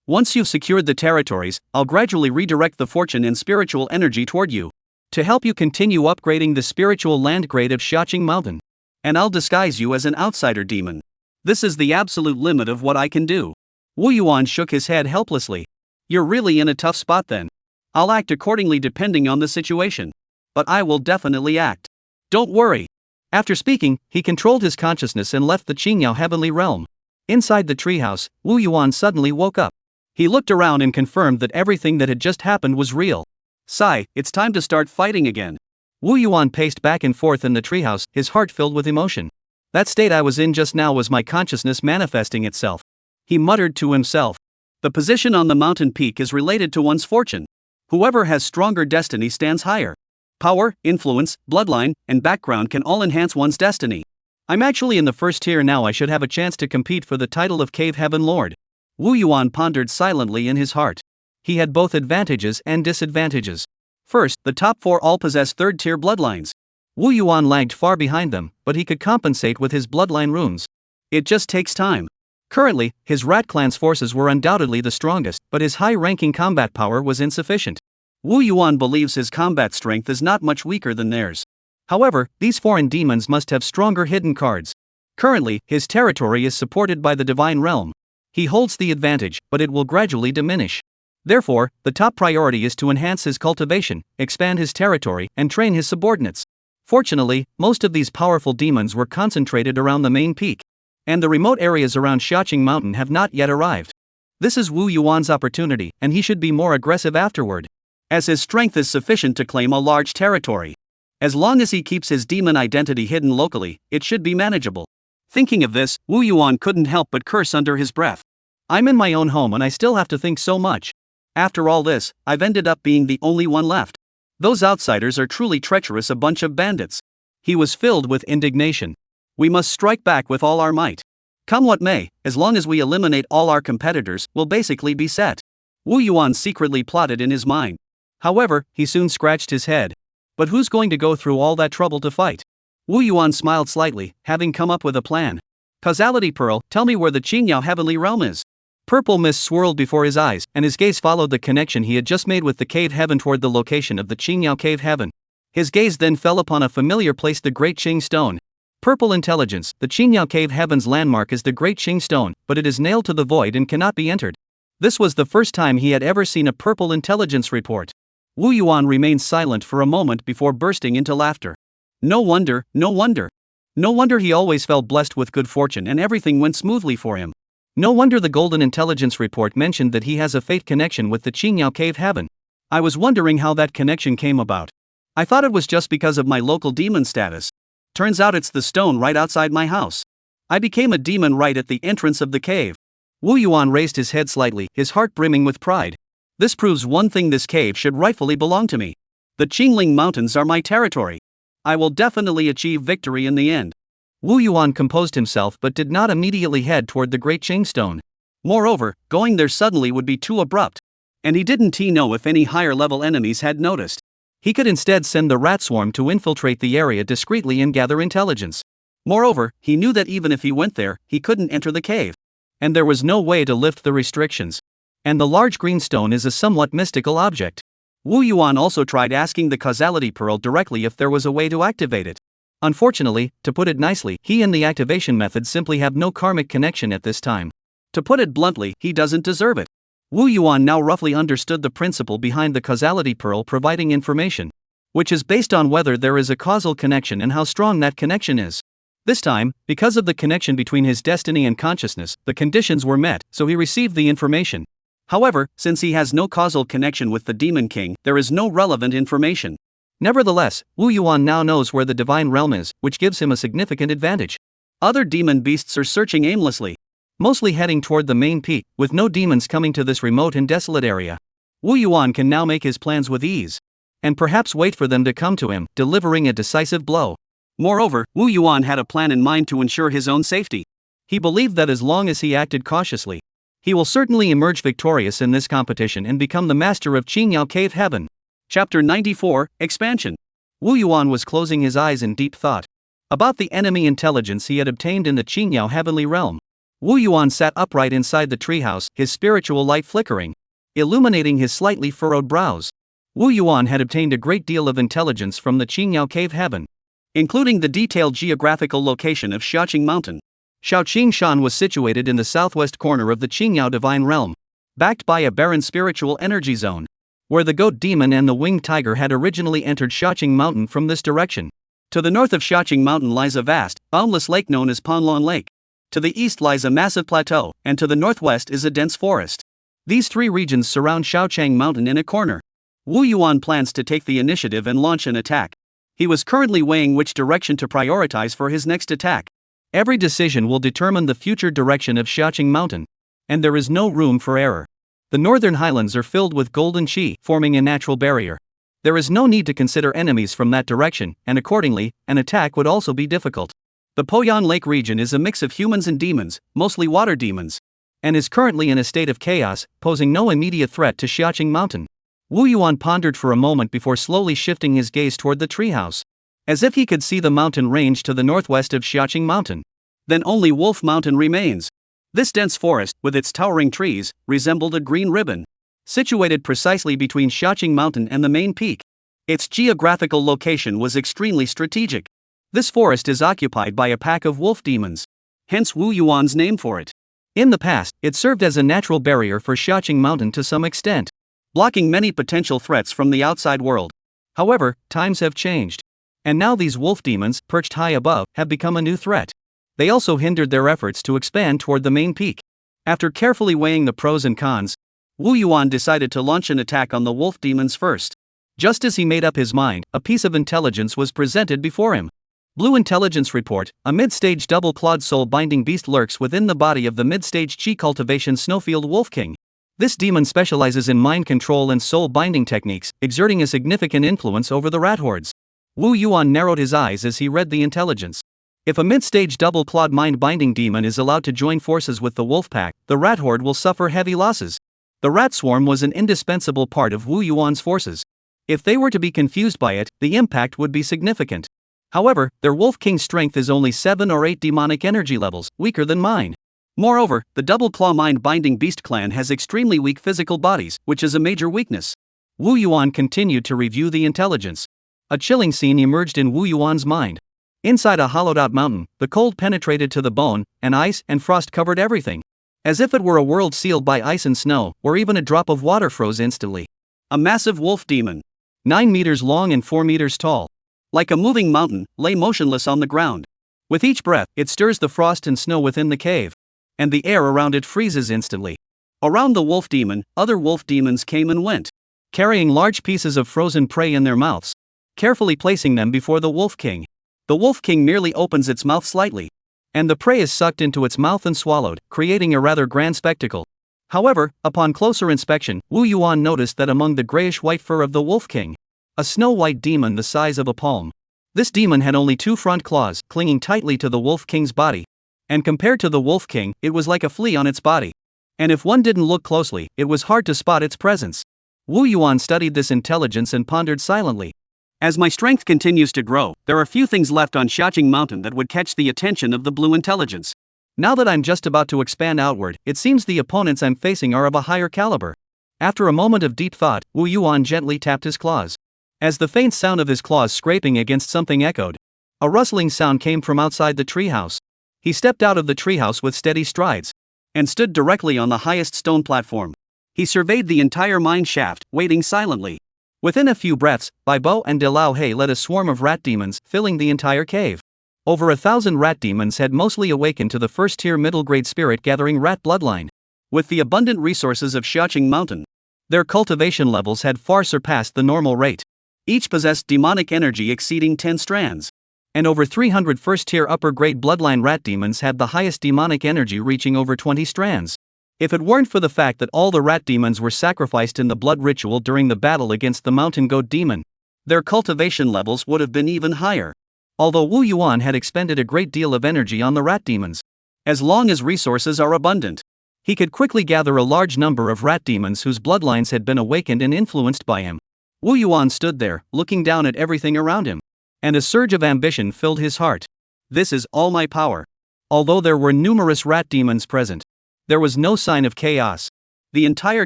Once you've secured the territories, I'll gradually redirect the fortune and spiritual energy toward you, to help you continue upgrading the spiritual land grade of Xiaqing Mountain. And I'll disguise you as an outsider demon. This is the absolute limit of what I can do. Wu Yuan shook his head helplessly. You're really in a tough spot then. I'll act accordingly depending on the situation. But I will definitely act. Don't worry. After speaking, he controlled his consciousness and left the Qingyao Heavenly Realm. Inside the treehouse, Wu Yuan suddenly woke up. He looked around and confirmed that everything that had just happened was real. Sigh, it's time to start fighting again. Wu Yuan paced back and forth in the treehouse, his heart filled with emotion. That state I was in just now was my consciousness manifesting itself. He muttered to himself. The position on the mountain peak is related to one's fortune. Whoever has stronger destiny stands higher. Power, influence, bloodline, and background can all enhance one's destiny. I'm actually in the first tier now, I should have a chance to compete for the title of Cave Heaven Lord. Wu Yuan pondered silently in his heart. He had both advantages and disadvantages. First, the top 4 all possess third-tier bloodlines. Wu Yuan lagged far behind them, but he could compensate with his bloodline runes. It just takes time. Currently, his Rat Clan's forces were undoubtedly the strongest, but his high-ranking combat power was insufficient. Wu Yuan believes his combat strength is not much weaker than theirs. However, these foreign demons must have stronger hidden cards. Currently, his territory is supported by the Divine Realm. He holds the advantage, but it will gradually diminish. Therefore, the top priority is to enhance his cultivation, expand his territory, and train his subordinates. Fortunately, most of these powerful demons were concentrated around the main peak, and the remote areas around Xiaqing Mountain have not yet arrived. This is Wu Yuan's opportunity, and he should be more aggressive afterward, as his strength is sufficient to claim a large territory. As long as he keeps his demon identity hidden locally, it should be manageable. Thinking of this, Wu Yuan couldn't help but curse under his breath. I'm in my own home and I still have to think so much. After all this, I've ended up being the only one left. Those outsiders are truly treacherous, a bunch of bandits. He was filled with indignation. We must strike back with all our might. Come what may, as long as we eliminate all our competitors, we'll basically be set. Wu Yuan secretly plotted in his mind. However, he soon scratched his head. But who's going to go through all that trouble to fight? Wu Yuan smiled slightly, having come up with a plan. Causality Pearl, tell me where the Qingyao Heavenly Realm is. Purple mist swirled before his eyes, and his gaze followed the connection he had just made with the cave heaven toward the location of the Qingyao Cave Heaven. His gaze then fell upon a familiar place, the Great Qing Stone. Purple intelligence, the Qingyao Cave Heaven's landmark is the Great Qing Stone, but it is nailed to the void and cannot be entered. This was the first time he had ever seen a purple intelligence report. Wu Yuan remained silent for a moment before bursting into laughter. No wonder, no wonder. No wonder he always felt blessed with good fortune and everything went smoothly for him. No wonder the Golden Intelligence Report mentioned that he has a fate connection with the Qingyao Cave Heaven. I was wondering how that connection came about. I thought it was just because of my local demon status. Turns out it's the stone right outside my house. I became a demon right at the entrance of the cave. Wu Yuan raised his head slightly, his heart brimming with pride. This proves one thing: this cave should rightfully belong to me. The Qingling Mountains are my territory. I will definitely achieve victory in the end. Wu Yuan composed himself but did not immediately head toward the Great Qing Stone. Moreover, going there suddenly would be too abrupt. And he didn't know if any higher level enemies had noticed. He could instead send the rat swarm to infiltrate the area discreetly and gather intelligence. Moreover, he knew that even if he went there, he couldn't enter the cave. And there was no way to lift the restrictions. And the large green stone is a somewhat mystical object. Wu Yuan also tried asking the causality pearl directly if there was a way to activate it. Unfortunately, to put it nicely, he and the activation method simply have no karmic connection at this time. To put it bluntly, he doesn't deserve it. Wu Yuan now roughly understood the principle behind the causality pearl providing information, which is based on whether there is a causal connection and how strong that connection is. This time, because of the connection between his destiny and consciousness, the conditions were met, so he received the information. However, since he has no causal connection with the Demon King, there is no relevant information. Nevertheless, Wu Yuan now knows where the divine realm is, which gives him a significant advantage. Other demon beasts are searching aimlessly, mostly heading toward the main peak, with no demons coming to this remote and desolate area. Wu Yuan can now make his plans with ease, and perhaps wait for them to come to him, delivering a decisive blow. Moreover, Wu Yuan had a plan in mind to ensure his own safety. He believed that as long as he acted cautiously, he will certainly emerge victorious in this competition and become the master of Qingyao Cave Heaven. Chapter 94, Expansion. Wu Yuan was closing his eyes in deep thought about the enemy intelligence he had obtained in the Qingyao Heavenly Realm. Wu Yuan sat upright inside the treehouse, his spiritual light flickering, illuminating his slightly furrowed brows. Wu Yuan had obtained a great deal of intelligence from the Qingyao Cave Heaven, including the detailed geographical location of Xiaoing Mountain. Xiaoing Shan was situated in the southwest corner of the Qingyao Divine Realm, backed by a barren spiritual energy zone, where the goat demon and the winged tiger had originally entered Xiaoing Mountain from this direction. To the north of Xiaoing Mountain lies a vast, boundless lake known as Panlong Lake. To the east lies a massive plateau, and to the northwest is a dense forest. These three regions surround Xiaoing Mountain in a corner. Wu Yuan plans to take the initiative and launch an attack. He was currently weighing which direction to prioritize for his next attack. Every decision will determine the future direction of Xiaoing Mountain, and there is no room for error. The northern highlands are filled with golden qi, forming a natural barrier. There is no need to consider enemies from that direction, and accordingly, an attack would also be difficult. The Poyan Lake region is a mix of humans and demons, mostly water demons, and is currently in a state of chaos, posing no immediate threat to Xiaoing Mountain. Wu Yuan pondered for a moment before slowly shifting his gaze toward the treehouse, as if he could see the mountain range to the northwest of Xiaoing Mountain. Then only Wolf Mountain remains. This dense forest, with its towering trees, resembled a green ribbon, situated precisely between Xiaoing Mountain and the main peak. Its geographical location was extremely strategic. This forest is occupied by a pack of wolf demons, hence Wu Yuan's name for it. In the past, it served as a natural barrier for Xiaoing Mountain to some extent, blocking many potential threats from the outside world. However, times have changed, and now these wolf demons, perched high above, have become a new threat. They also hindered their efforts to expand toward the main peak. After carefully weighing the pros and cons, Wu Yuan decided to launch an attack on the wolf demons first. Just as he made up his mind, a piece of intelligence was presented before him. Blue Intelligence Report: a mid-stage double-clawed soul-binding beast lurks within the body of the mid-stage Qi Cultivation Snowfield Wolf King. This demon specializes in mind control and soul-binding techniques, exerting a significant influence over the rat hordes. Wu Yuan narrowed his eyes as he read the intelligence. If a mid-stage double-clawed mind-binding demon is allowed to join forces with the wolf pack, the rat horde will suffer heavy losses. The rat swarm was an indispensable part of Wu Yuan's forces. If they were to be confused by it, the impact would be significant. However, their Wolf King's strength is only 7 or 8 demonic energy levels, weaker than mine. Moreover, the Double Claw Mind-Binding Beast clan has extremely weak physical bodies, which is a major weakness. Wu Yuan continued to review the intelligence. A chilling scene emerged in Wu Yuan's mind. Inside a hollowed-out mountain, the cold penetrated to the bone, and ice and frost covered everything, as if it were a world sealed by ice and snow, or even a drop of water froze instantly. A massive wolf demon, 9 meters long and 4 meters tall, like a moving mountain, lay motionless on the ground. With each breath, it stirs the frost and snow within the cave, and the air around it freezes instantly. Around the wolf demon, other wolf demons came and went, carrying large pieces of frozen prey in their mouths. carefully placing them before the Wolf King. The Wolf King merely opens its mouth slightly, and the prey is sucked into its mouth and swallowed, creating a rather grand spectacle. However, upon closer inspection, Wu Yuan noticed that among the grayish-white fur of the Wolf King, a snow-white demon the size of a palm. This demon had only 2 front claws, clinging tightly to the Wolf King's body. And compared to the Wolf King, it was like a flea on its body. And if one didn't look closely, it was hard to spot its presence. Wu Yuan studied this intelligence and pondered silently. As my strength continues to grow, there are few things left on Xiaoing Mountain that would catch the attention of the blue intelligence. Now that I'm just about to expand outward, it seems the opponents I'm facing are of a higher caliber. After a moment of deep thought, Wu Yuan gently tapped his claws. As the faint sound of his claws scraping against something echoed, a rustling sound came from outside the treehouse. He stepped out of the treehouse with steady strides and stood directly on the highest stone platform. He surveyed the entire mine shaft, waiting silently. Within a few breaths, Bai Bo and De Lao He led a swarm of rat demons, filling the entire cave. Over 1,000 rat demons had mostly awakened to the first-tier middle-grade spirit-gathering rat bloodline. With the abundant resources of Xiaoing Mountain, their cultivation levels had far surpassed the normal rate. Each possessed demonic energy exceeding 10 strands. And over 300 first-tier upper-grade bloodline rat demons had the highest demonic energy reaching over 20 strands. If it weren't for the fact that all the rat demons were sacrificed in the blood ritual during the battle against the mountain goat demon, their cultivation levels would have been even higher. Although Wu Yuan had expended a great deal of energy on the rat demons, as long as resources are abundant, he could quickly gather a large number of rat demons whose bloodlines had been awakened and influenced by him. Wu Yuan stood there, looking down at everything around him, and a surge of ambition filled his heart. This is all my power. Although there were numerous rat demons present, there was no sign of chaos. The entire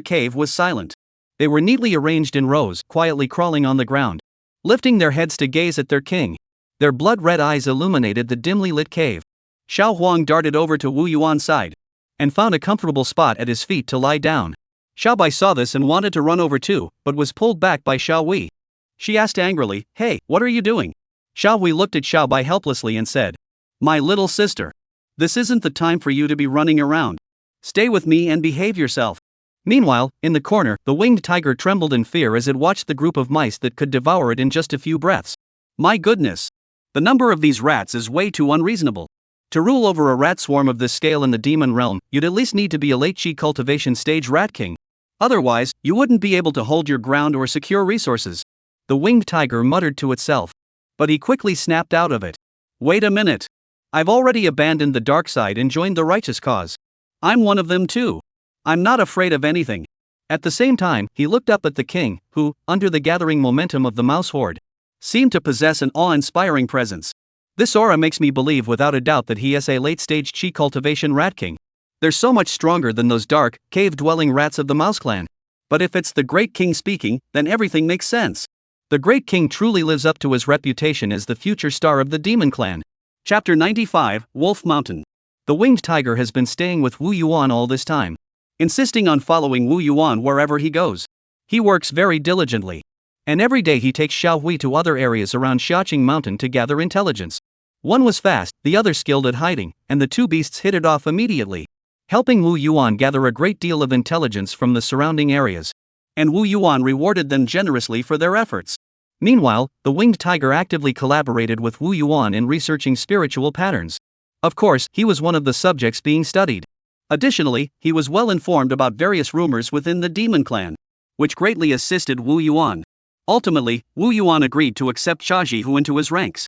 cave was silent. They were neatly arranged in rows, quietly crawling on the ground, lifting their heads to gaze at their king. Their blood-red eyes illuminated the dimly lit cave. Xiao Huang darted over to Wu Yuan's side and found a comfortable spot at his feet to lie down. Xiao Bai saw this and wanted to run over too, but was pulled back by Xiao Wei. She asked angrily, "Hey, what are you doing?" Xiao Wei looked at Xiao Bai helplessly and said, "My little sister, this isn't the time for you to be running around. Stay with me and behave yourself." Meanwhile, in the corner, the winged tiger trembled in fear as it watched the group of mice that could devour it in just a few breaths. My goodness! The number of these rats is way too unreasonable. To rule over a rat swarm of this scale in the demon realm, you'd at least need to be a late-chi cultivation stage rat king. Otherwise, you wouldn't be able to hold your ground or secure resources. The winged tiger muttered to itself. But he quickly snapped out of it. Wait a minute. I've already abandoned the dark side and joined the righteous cause. I'm one of them too. I'm not afraid of anything. At the same time, he looked up at the king, who, under the gathering momentum of the mouse horde, seemed to possess an awe-inspiring presence. This aura makes me believe without a doubt that he is a late-stage chi cultivation rat king. They're so much stronger than those dark, cave-dwelling rats of the mouse clan. But if it's the great king speaking, then everything makes sense. The great king truly lives up to his reputation as the future star of the demon clan. Chapter 95, Wolf Mountain. The winged tiger has been staying with Wu Yuan all this time, insisting on following Wu Yuan wherever he goes. He works very diligently, and every day he takes Xiao Hui to other areas around Xiaoing Mountain to gather intelligence. One was fast, the other skilled at hiding, and the two beasts hit it off immediately, helping Wu Yuan gather a great deal of intelligence from the surrounding areas. And Wu Yuan rewarded them generously for their efforts. Meanwhile, the winged tiger actively collaborated with Wu Yuan in researching spiritual patterns. Of course, he was one of the subjects being studied. Additionally, he was well informed about various rumors within the demon clan, which greatly assisted Wu Yuan. Ultimately, Wu Yuan agreed to accept Xia Hu into his ranks.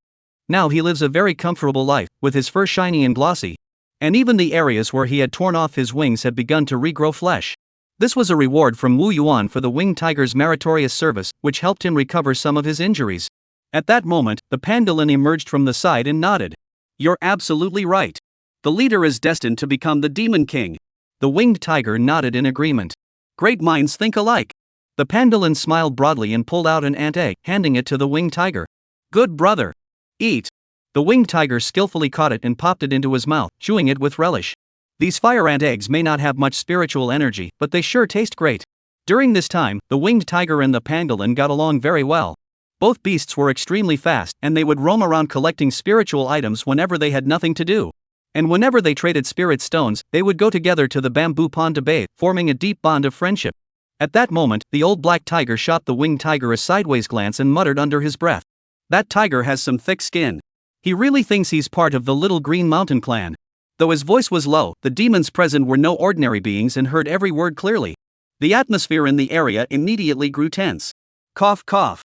Now he lives a very comfortable life, with his fur shiny and glossy, and even the areas where he had torn off his wings have begun to regrow flesh. This was a reward from Wu Yuan for the winged tiger's meritorious service, which helped him recover some of his injuries. At that moment, the pangolin emerged from the side and nodded. You're absolutely right. The leader is destined to become the demon king. The winged tiger nodded in agreement. Great minds think alike. The pangolin smiled broadly and pulled out an ant egg, handing it to the winged tiger. Good brother. Eat. The winged tiger skillfully caught it and popped it into his mouth, chewing it with relish. These fire ant eggs may not have much spiritual energy, but they sure taste great. During this time, the winged tiger and the pangolin got along very well. Both beasts were extremely fast, and they would roam around collecting spiritual items whenever they had nothing to do. And whenever they traded spirit stones, they would go together to the bamboo pond to bathe, forming a deep bond of friendship. At that moment, the old black tiger shot the winged tiger a sideways glance and muttered under his breath. That tiger has some thick skin. He really thinks he's part of the Little Green Mountain clan. Though his voice was low, the demons present were no ordinary beings and heard every word clearly. The atmosphere in the area immediately grew tense. Cough, cough.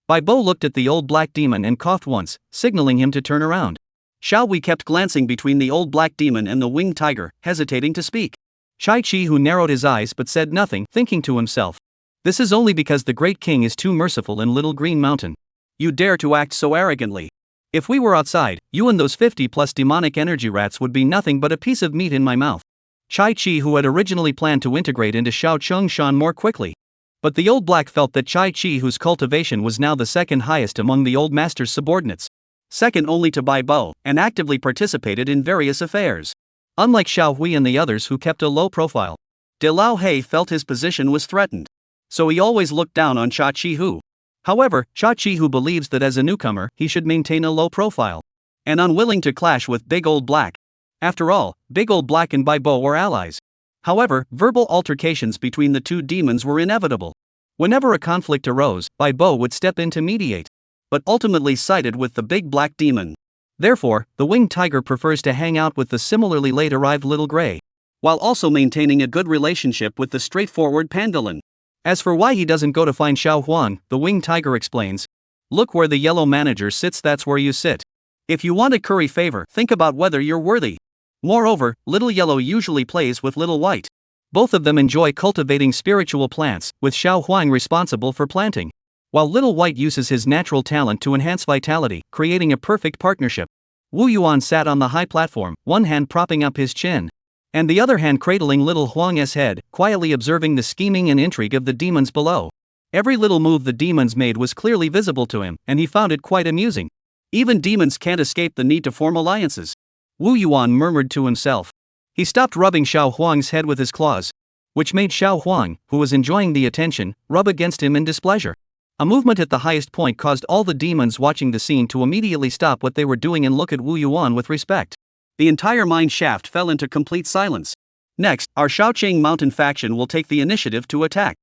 Baibo looked at the old black demon and coughed once, signaling him to turn around. Xiaohui kept glancing between the old black demon and the winged tiger, hesitating to speak. Chai Chi who narrowed his eyes but said nothing, thinking to himself. This is only because the great king is too merciful in Little Green Mountain. You dare to act so arrogantly. If we were outside, you and those 50+ demonic energy rats would be nothing but a piece of meat in my mouth. Chai Chi who had originally planned to integrate into Xiaoing Shan more quickly. But the old black felt that Chai Chi whose cultivation was now the second highest among the old master's subordinates. Second only to Baibo, and actively participated in various affairs. Unlike Xiaohui and the others who kept a low profile. De Lao He felt his position was threatened. So he always looked down on Chai Chi Hu. However, Chai Chi Hu believes that as a newcomer, he should maintain a low profile. And unwilling to clash with Big Old Black. After all, Big Old Black and Baibo were allies. However, verbal altercations between the two demons were inevitable. Whenever a conflict arose, Baibo would step in to mediate. But ultimately sided with the big black demon. Therefore, the winged tiger prefers to hang out with the similarly late-arrived little gray, while also maintaining a good relationship with the straightforward Pandalin. As for why he doesn't go to find Xiao Huang, the winged tiger explains. Look where the yellow manager sits, that's where you sit. If you want to curry favor, think about whether you're worthy. Moreover, Little Yellow usually plays with Little White. Both of them enjoy cultivating spiritual plants, with Xiao Huang responsible for planting. While Little White uses his natural talent to enhance vitality, creating a perfect partnership. Wu Yuan sat on the high platform, one hand propping up his chin, and the other hand cradling Little Huang's head, quietly observing the scheming and intrigue of the demons below. Every little move the demons made was clearly visible to him, and he found it quite amusing. Even demons can't escape the need to form alliances. Wu Yuan murmured to himself. He stopped rubbing Xiao Huang's head with his claws, which made Xiao Huang, who was enjoying the attention, rub against him in displeasure. A movement at the highest point caused all the demons watching the scene to immediately stop what they were doing and look at Wu Yuan with respect. The entire mine shaft fell into complete silence. Next, our Shaoqing Mountain faction will take the initiative to attack.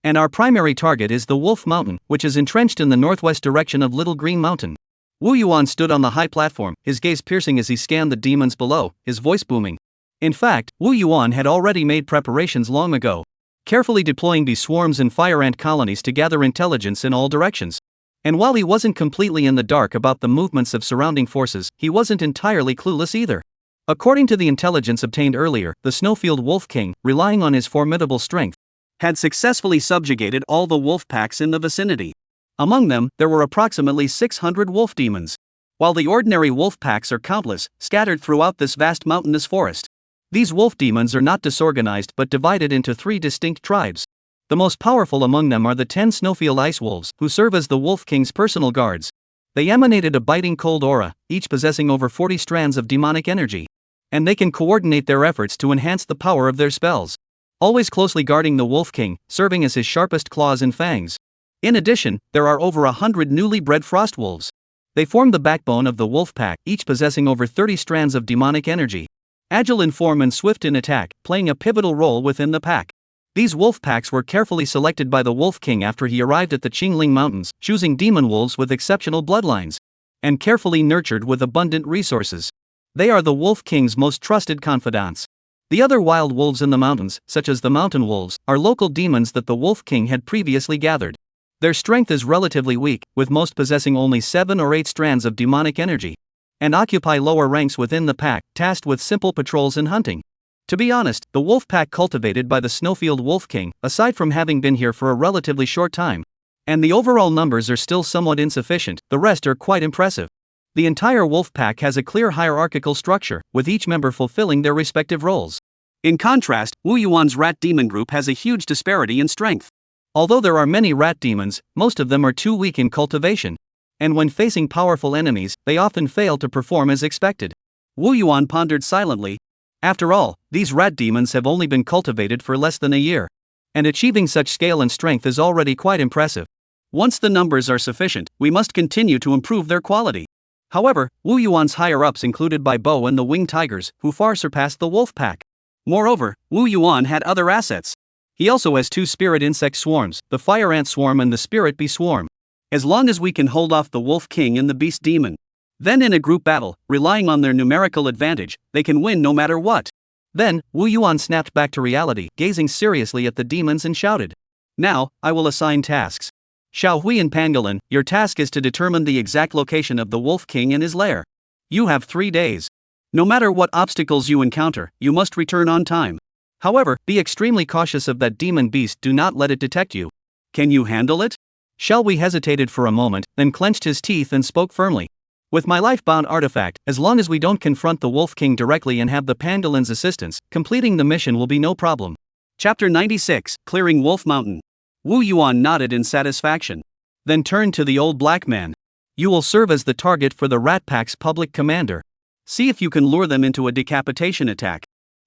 And our primary target is the Wolf Mountain, which is entrenched in the northwest direction of Little Green Mountain. Wu Yuan stood on the high platform, his gaze piercing as he scanned the demons below, his voice booming. In fact, Wu Yuan had already made preparations long ago, carefully deploying bee swarms and fire ant colonies to gather intelligence in all directions. And while he wasn't completely in the dark about the movements of surrounding forces, he wasn't entirely clueless either. According to the intelligence obtained earlier, the Snowfield Wolf King, relying on his formidable strength, had successfully subjugated all the wolf packs in the vicinity. Among them, there were approximately 600 wolf demons. While the ordinary wolf packs are countless, scattered throughout this vast mountainous forest. These wolf demons are not disorganized but divided into 3 distinct tribes. The most powerful among them are the 10 Snowfield Ice Wolves, who serve as the Wolf King's personal guards. They emanated a biting cold aura, each possessing over 40 strands of demonic energy. And they can coordinate their efforts to enhance the power of their spells. Always closely guarding the Wolf King, serving as his sharpest claws and fangs. In addition, there are over 100 newly bred frost wolves. They form the backbone of the wolf pack, each possessing over 30 strands of demonic energy. Agile in form and swift in attack, playing a pivotal role within the pack. These wolf packs were carefully selected by the Wolf King after he arrived at the Qingling Mountains, choosing demon wolves with exceptional bloodlines. And carefully nurtured with abundant resources. They are the Wolf King's most trusted confidants. The other wild wolves in the mountains, such as the mountain wolves, are local demons that the Wolf King had previously gathered. Their strength is relatively weak, with most possessing only 7 or 8 strands of demonic energy. And occupy lower ranks within the pack, tasked with simple patrols and hunting. To be honest, the wolf pack cultivated by the Snowfield Wolf King, aside from having been here for a relatively short time, and the overall numbers are still somewhat insufficient, the rest are quite impressive. The entire wolf pack has a clear hierarchical structure, with each member fulfilling their respective roles. In contrast, Wu Yuan's rat demon group has a huge disparity in strength. Although there are many rat demons, most of them are too weak in cultivation. And when facing powerful enemies, they often fail to perform as expected. Wu Yuan pondered silently. After all, these rat demons have only been cultivated for less than a year. And achieving such scale and strength is already quite impressive. Once the numbers are sufficient, we must continue to improve their quality. However, Wu Yuan's higher-ups included Baibo and the winged tigers, who far surpassed the wolf pack. Moreover, Wu Yuan had other assets. He also has 2 spirit insect swarms, the fire ant swarm and the spirit bee swarm. as long as we can hold off the Wolf King and the Beast Demon. Then in a group battle, relying on their numerical advantage, they can win no matter what. Then, Wu Yuan snapped back to reality, gazing seriously at the demons and shouted. Now, I will assign tasks. Xiao Hui and Pangolin, your task is to determine the exact location of the Wolf King and his lair. You have 3 days. No matter what obstacles you encounter, you must return on time. However, be extremely cautious of that demon beast, do not let it detect you. Can you handle it? Xiao Hui hesitated for a moment, then clenched his teeth and spoke firmly. With my life-bound artifact, as long as we don't confront the Wolf King directly and have the Pangolin's assistance, completing the mission will be no problem. Chapter 96, Clearing Wolf Mountain. Wu Yuan nodded in satisfaction. Then turned to the old black man. You will serve as the target for the Rat Pack's public commander. See if you can lure them into a decapitation attack.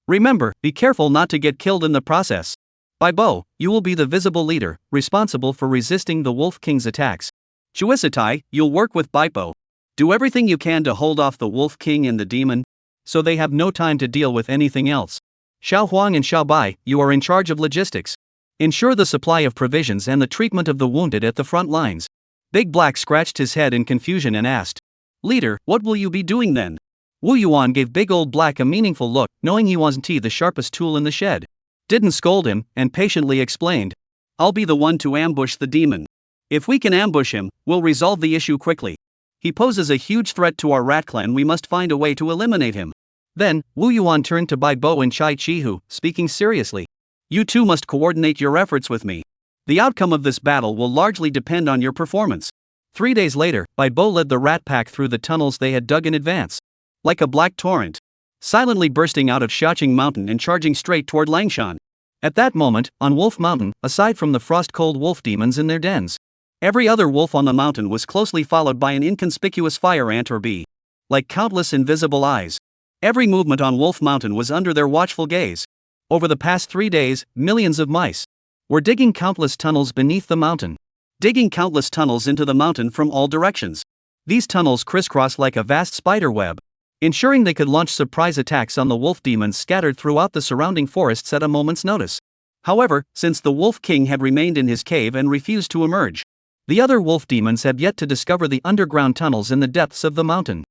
Remember, be careful not to get killed in the process. By Bo, you will be the visible leader, responsible for resisting the Wolf King's attacks. Chuisatai, you'll work with Baipo. Do everything you can to hold off the Wolf King and the demon, so they have no time to deal with anything else. Xiao Huang and Xiao Bai, you are in charge of logistics. Ensure the supply of provisions and the treatment of the wounded at the front lines. Big Black scratched his head in confusion and asked, Leader, what will you be doing then? Wu Yuan gave Big Old Black a meaningful look, knowing he wasn't the sharpest tool in the shed. Didn't scold him, and patiently explained, I'll be the one to ambush the demon. If we can ambush him, we'll resolve the issue quickly. He poses a huge threat to our rat clan, we must find a way to eliminate him. Then, Wu Yuan turned to Bai Bo and Chai Chihu, speaking seriously. You two must coordinate your efforts with me. The outcome of this battle will largely depend on your performance. 3 days later, Bai Bo led the rat pack through the tunnels they had dug in advance. Like a black torrent. Silently bursting out of Xiaoqing Mountain and charging straight toward Langshan. At that moment, on Wolf Mountain, aside from the frost-cold wolf demons in their dens, every other wolf on the mountain was closely followed by an inconspicuous fire ant or bee. Like countless invisible eyes. Every movement on Wolf Mountain was under their watchful gaze. Over the past 3 days, millions of mice were digging countless tunnels beneath the mountain. Digging countless tunnels into the mountain from all directions. These tunnels crisscrossed like a vast spider web, ensuring they could launch surprise attacks on the wolf demons scattered throughout the surrounding forests at a moment's notice. However, since the Wolf King had remained in his cave and refused to emerge, the other wolf demons had yet to discover the underground tunnels in the depths of the mountain.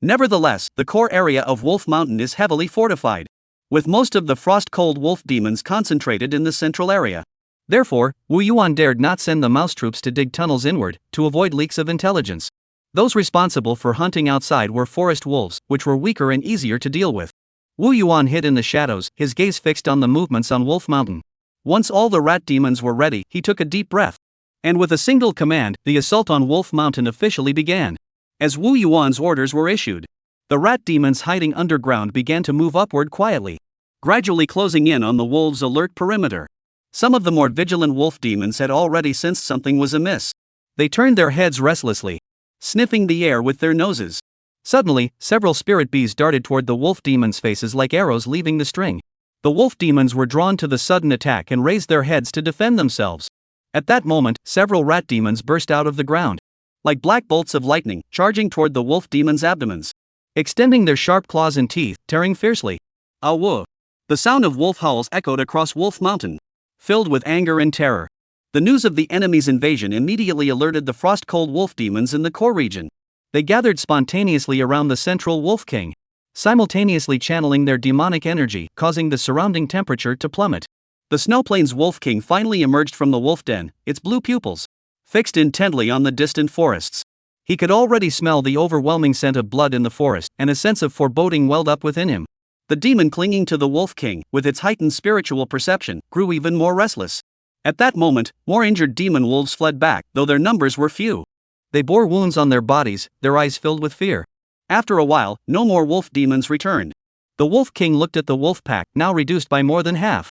Nevertheless, the core area of Wolf Mountain is heavily fortified, with most of the frost-cold wolf demons concentrated in the central area. Therefore, Wu Yuan dared not send the mouse troops to dig tunnels inward, to avoid leaks of intelligence. Those responsible for hunting outside were forest wolves, which were weaker and easier to deal with. Wu Yuan hid in the shadows, his gaze fixed on the movements on Wolf Mountain. Once all the rat demons were ready, he took a deep breath. And with a single command, the assault on Wolf Mountain officially began. As Wu Yuan's orders were issued, the rat demons hiding underground began to move upward quietly, gradually closing in on the wolves' alert perimeter. Some of the more vigilant wolf demons had already sensed something was amiss. They turned their heads restlessly, sniffing the air with their noses. Suddenly, several spirit bees darted toward the wolf demons' faces like arrows leaving the string. The wolf demons were drawn to the sudden attack and raised their heads to defend themselves. At that moment, several rat demons burst out of the ground, like black bolts of lightning, charging toward the wolf demons' abdomens, extending their sharp claws and teeth, tearing fiercely. Awu! The sound of wolf howls echoed across Wolf Mountain, filled with anger and terror. The news of the enemy's invasion immediately alerted the frost-cold wolf demons in the core region. They gathered spontaneously around the central Wolf King, simultaneously channeling their demonic energy, causing the surrounding temperature to plummet. The Snow Plains Wolf King finally emerged from the wolf den, its blue pupils fixed intently on the distant forests. He could already smell the overwhelming scent of blood in the forest, and a sense of foreboding welled up within him. The demon clinging to the Wolf King, with its heightened spiritual perception, grew even more restless. At that moment, more injured demon wolves fled back, though their numbers were few. They bore wounds on their bodies, their eyes filled with fear. After a while, no more wolf demons returned. The Wolf King looked at the wolf pack, now reduced by more than half,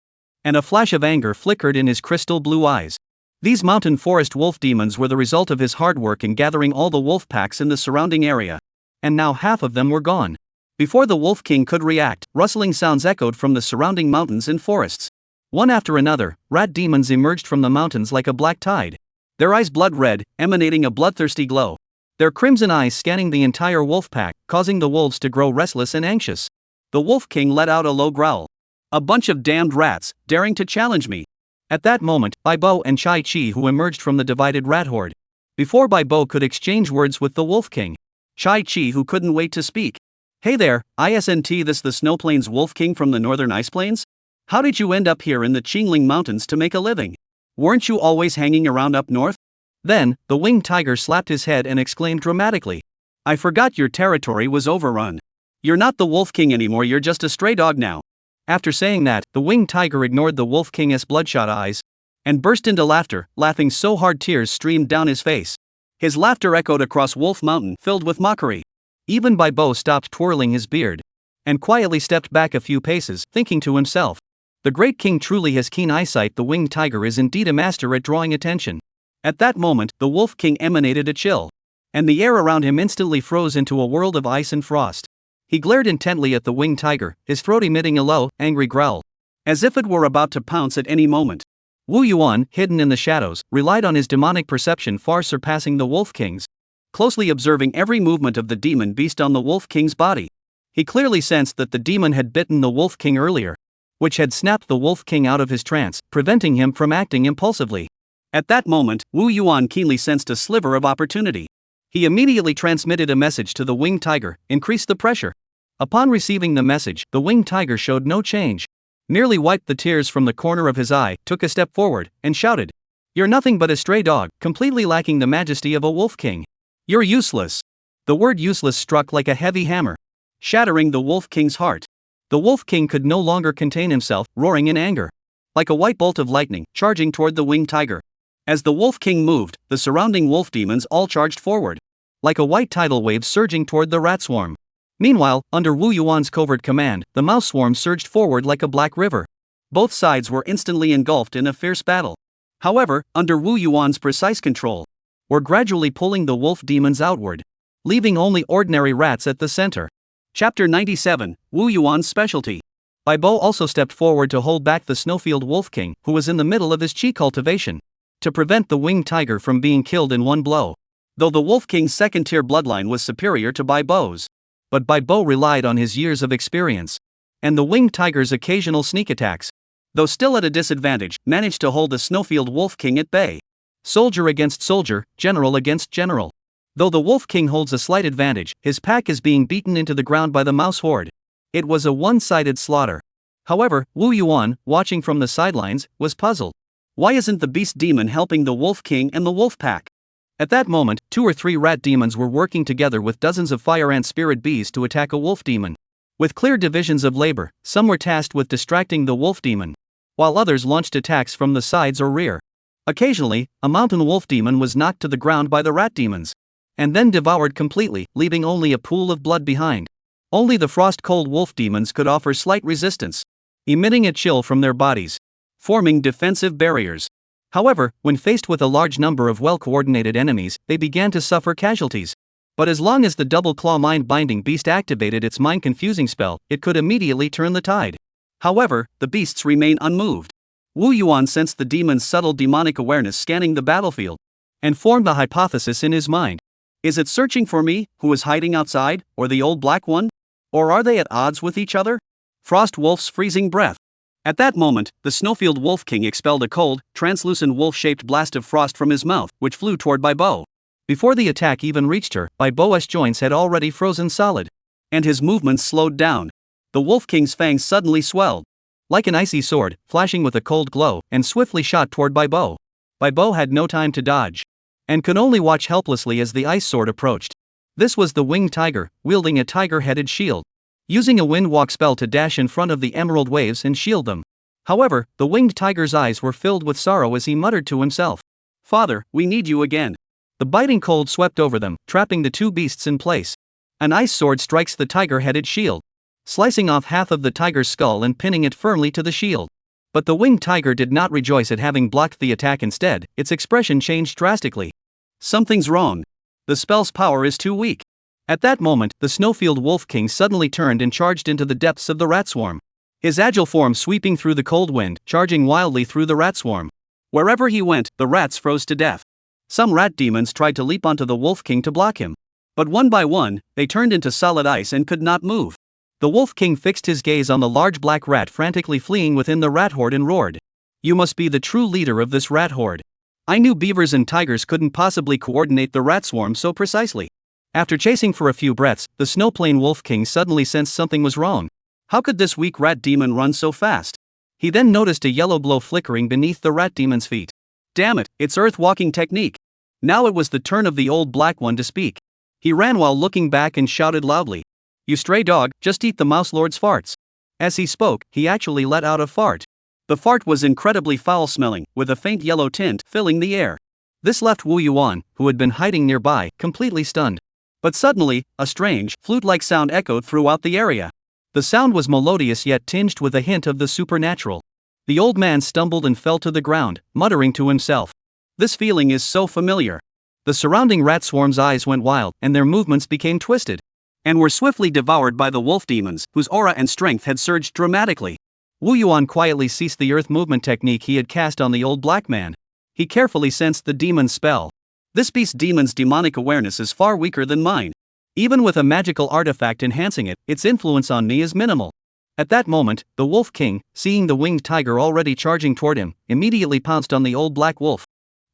and a flash of anger flickered in his crystal blue eyes. These mountain forest wolf demons were the result of his hard work in gathering all the wolf packs in the surrounding area. And now half of them were gone. Before the Wolf King could react, rustling sounds echoed from the surrounding mountains and forests. One after another, rat demons emerged from the mountains like a black tide. Their eyes blood red, emanating a bloodthirsty glow. Their crimson eyes scanning the entire wolf pack, causing the wolves to grow restless and anxious. The Wolf King let out a low growl. A bunch of damned rats, daring to challenge me. At that moment, Bai Bo and Chai Chi who emerged from the divided rat horde Before Bai Bo could exchange words with the Wolf King, Chai Chi, who couldn't wait to speak. Hey there, isn't this the Snow Plains Wolf King from the Northern Ice Plains? How did you end up here in the Qingling Mountains to make a living? Weren't you always hanging around up north? Then, the winged tiger slapped his head and exclaimed dramatically, I forgot your territory was overrun. You're not the Wolf King anymore, you're just a stray dog now. After saying that, the winged tiger ignored the Wolf King's bloodshot eyes and burst into laughter, laughing so hard tears streamed down his face. His laughter echoed across Wolf Mountain, filled with mockery. Even Bai Bo stopped twirling his beard and quietly stepped back a few paces, thinking to himself, the great king truly has keen eyesight. The winged tiger is indeed a master at drawing attention. At that moment, the Wolf King emanated a chill, and the air around him instantly froze into a world of ice and frost. He glared intently at the winged tiger, his throat emitting a low, angry growl, as if it were about to pounce at any moment. Wu Yuan, hidden in the shadows, relied on his demonic perception far surpassing the Wolf King's, closely observing every movement of the demon beast on the Wolf King's body. He clearly sensed that the demon had bitten the Wolf King earlier, which had snapped the Wolf King out of his trance, preventing him from acting impulsively. At that moment, Wu Yuan keenly sensed a sliver of opportunity. He immediately transmitted a message to the winged tiger, increase the pressure. Upon receiving the message, the winged tiger showed no change, merely wiped the tears from the corner of his eye, took a step forward, and shouted, You're nothing but a stray dog, completely lacking the majesty of a Wolf King. You're useless. The word useless struck like a heavy hammer, shattering the Wolf King's heart. The Wolf King could no longer contain himself, roaring in anger, like a white bolt of lightning, charging toward the winged tiger. As the Wolf King moved, the surrounding wolf demons all charged forward, like a white tidal wave surging toward the rat swarm. Meanwhile, under Wu Yuan's covert command, the mouse swarm surged forward like a black river. Both sides were instantly engulfed in a fierce battle. However, under Wu Yuan's precise control, were gradually pulling the wolf demons outward, leaving only ordinary rats at the center. Chapter 97, Wu Yuan's Specialty. Bai Bo also stepped forward to hold back the Snowfield Wolf King, who was in the middle of his chi cultivation, to prevent the winged tiger from being killed in one blow. Though the Wolf King's second-tier bloodline was superior to Bai Bo's, but Bai Bo relied on his years of experience and the winged tiger's occasional sneak attacks, though still at a disadvantage, managed to hold the Snowfield Wolf King at bay. Soldier against soldier, general against general. Though the Wolf King holds a slight advantage, his pack is being beaten into the ground by the mouse horde. It was a one-sided slaughter. However, Wu Yuan, watching from the sidelines, was puzzled. Why isn't the beast demon helping the Wolf King and the wolf pack? At that moment, 2 or 3 rat demons were working together with dozens of fire ant spirit bees to attack a wolf demon. With clear divisions of labor, some were tasked with distracting the wolf demon, while others launched attacks from the sides or rear. Occasionally, a mountain wolf demon was knocked to the ground by the rat demons, and then devoured completely, leaving only a pool of blood behind. Only the frost-cold wolf demons could offer slight resistance, emitting a chill from their bodies, forming defensive barriers. However, when faced with a large number of well-coordinated enemies, they began to suffer casualties. But as long as the double-claw mind-binding beast activated its mind-confusing spell, it could immediately turn the tide. However, the beasts remained unmoved. Wu Yuan sensed the demon's subtle demonic awareness scanning the battlefield, and formed the hypothesis in his mind. Is it searching for me, who is hiding outside, or the old black one? Or are they at odds with each other? Frost Wolf's freezing breath. At that moment, the Snowfield Wolf King expelled a cold, translucent wolf-shaped blast of frost from his mouth, which flew toward Bai Bo. Before the attack even reached her, Bai Bo's joints had already frozen solid, and his movements slowed down. The Wolf King's fangs suddenly swelled, like an icy sword, flashing with a cold glow, and swiftly shot toward Bai Bo. Bai Bo had no time to dodge, and could only watch helplessly as the ice sword approached. This was the winged tiger, wielding a tiger-headed shield, using a windwalk spell to dash in front of the emerald waves and shield them. However, the winged tiger's eyes were filled with sorrow as he muttered to himself, Father, we need you again. The biting cold swept over them, trapping the 2 beasts in place. An ice sword strikes the tiger-headed shield, slicing off half of the tiger's skull and pinning it firmly to the shield. But the winged tiger did not rejoice at having blocked the attack. Instead, its expression changed drastically. Something's wrong. The spell's power is too weak. At that moment, the Snowfield Wolf King suddenly turned and charged into the depths of the rat swarm, his agile form sweeping through the cold wind, charging wildly through the rat swarm. Wherever he went, the rats froze to death. Some rat demons tried to leap onto the Wolf King to block him, but one by one, they turned into solid ice and could not move. The Wolf King fixed his gaze on the large black rat frantically fleeing within the rat horde and roared, You must be the true leader of this rat horde. I knew beavers and tigers couldn't possibly coordinate the rat swarm so precisely. After chasing for a few breaths, the snowplain wolf king suddenly sensed something was wrong. How could this weak rat demon run so fast? He then noticed a yellow glow flickering beneath the rat demon's feet. Damn it, it's earth walking technique. Now it was the turn of the old black one to speak. He ran while looking back and shouted loudly, "You stray dog, just eat the mouse lord's farts." As he spoke, he actually let out a fart. The fart was incredibly foul-smelling, with a faint yellow tint filling the air. This left Wu Yuan, who had been hiding nearby, completely stunned. But suddenly, a strange, flute-like sound echoed throughout the area. The sound was melodious yet tinged with a hint of the supernatural. The old man stumbled and fell to the ground, muttering to himself, "This feeling is so familiar." The surrounding rat swarm's eyes went wild, and their movements became twisted, and were swiftly devoured by the wolf demons, whose aura and strength had surged dramatically. Wu Yuan quietly ceased the earth movement technique he had cast on the old black man. He carefully sensed the demon's spell. This beast demon's demonic awareness is far weaker than mine. Even with a magical artifact enhancing it, its influence on me is minimal. At that moment, the Wolf King, seeing the winged tiger already charging toward him, immediately pounced on the old black wolf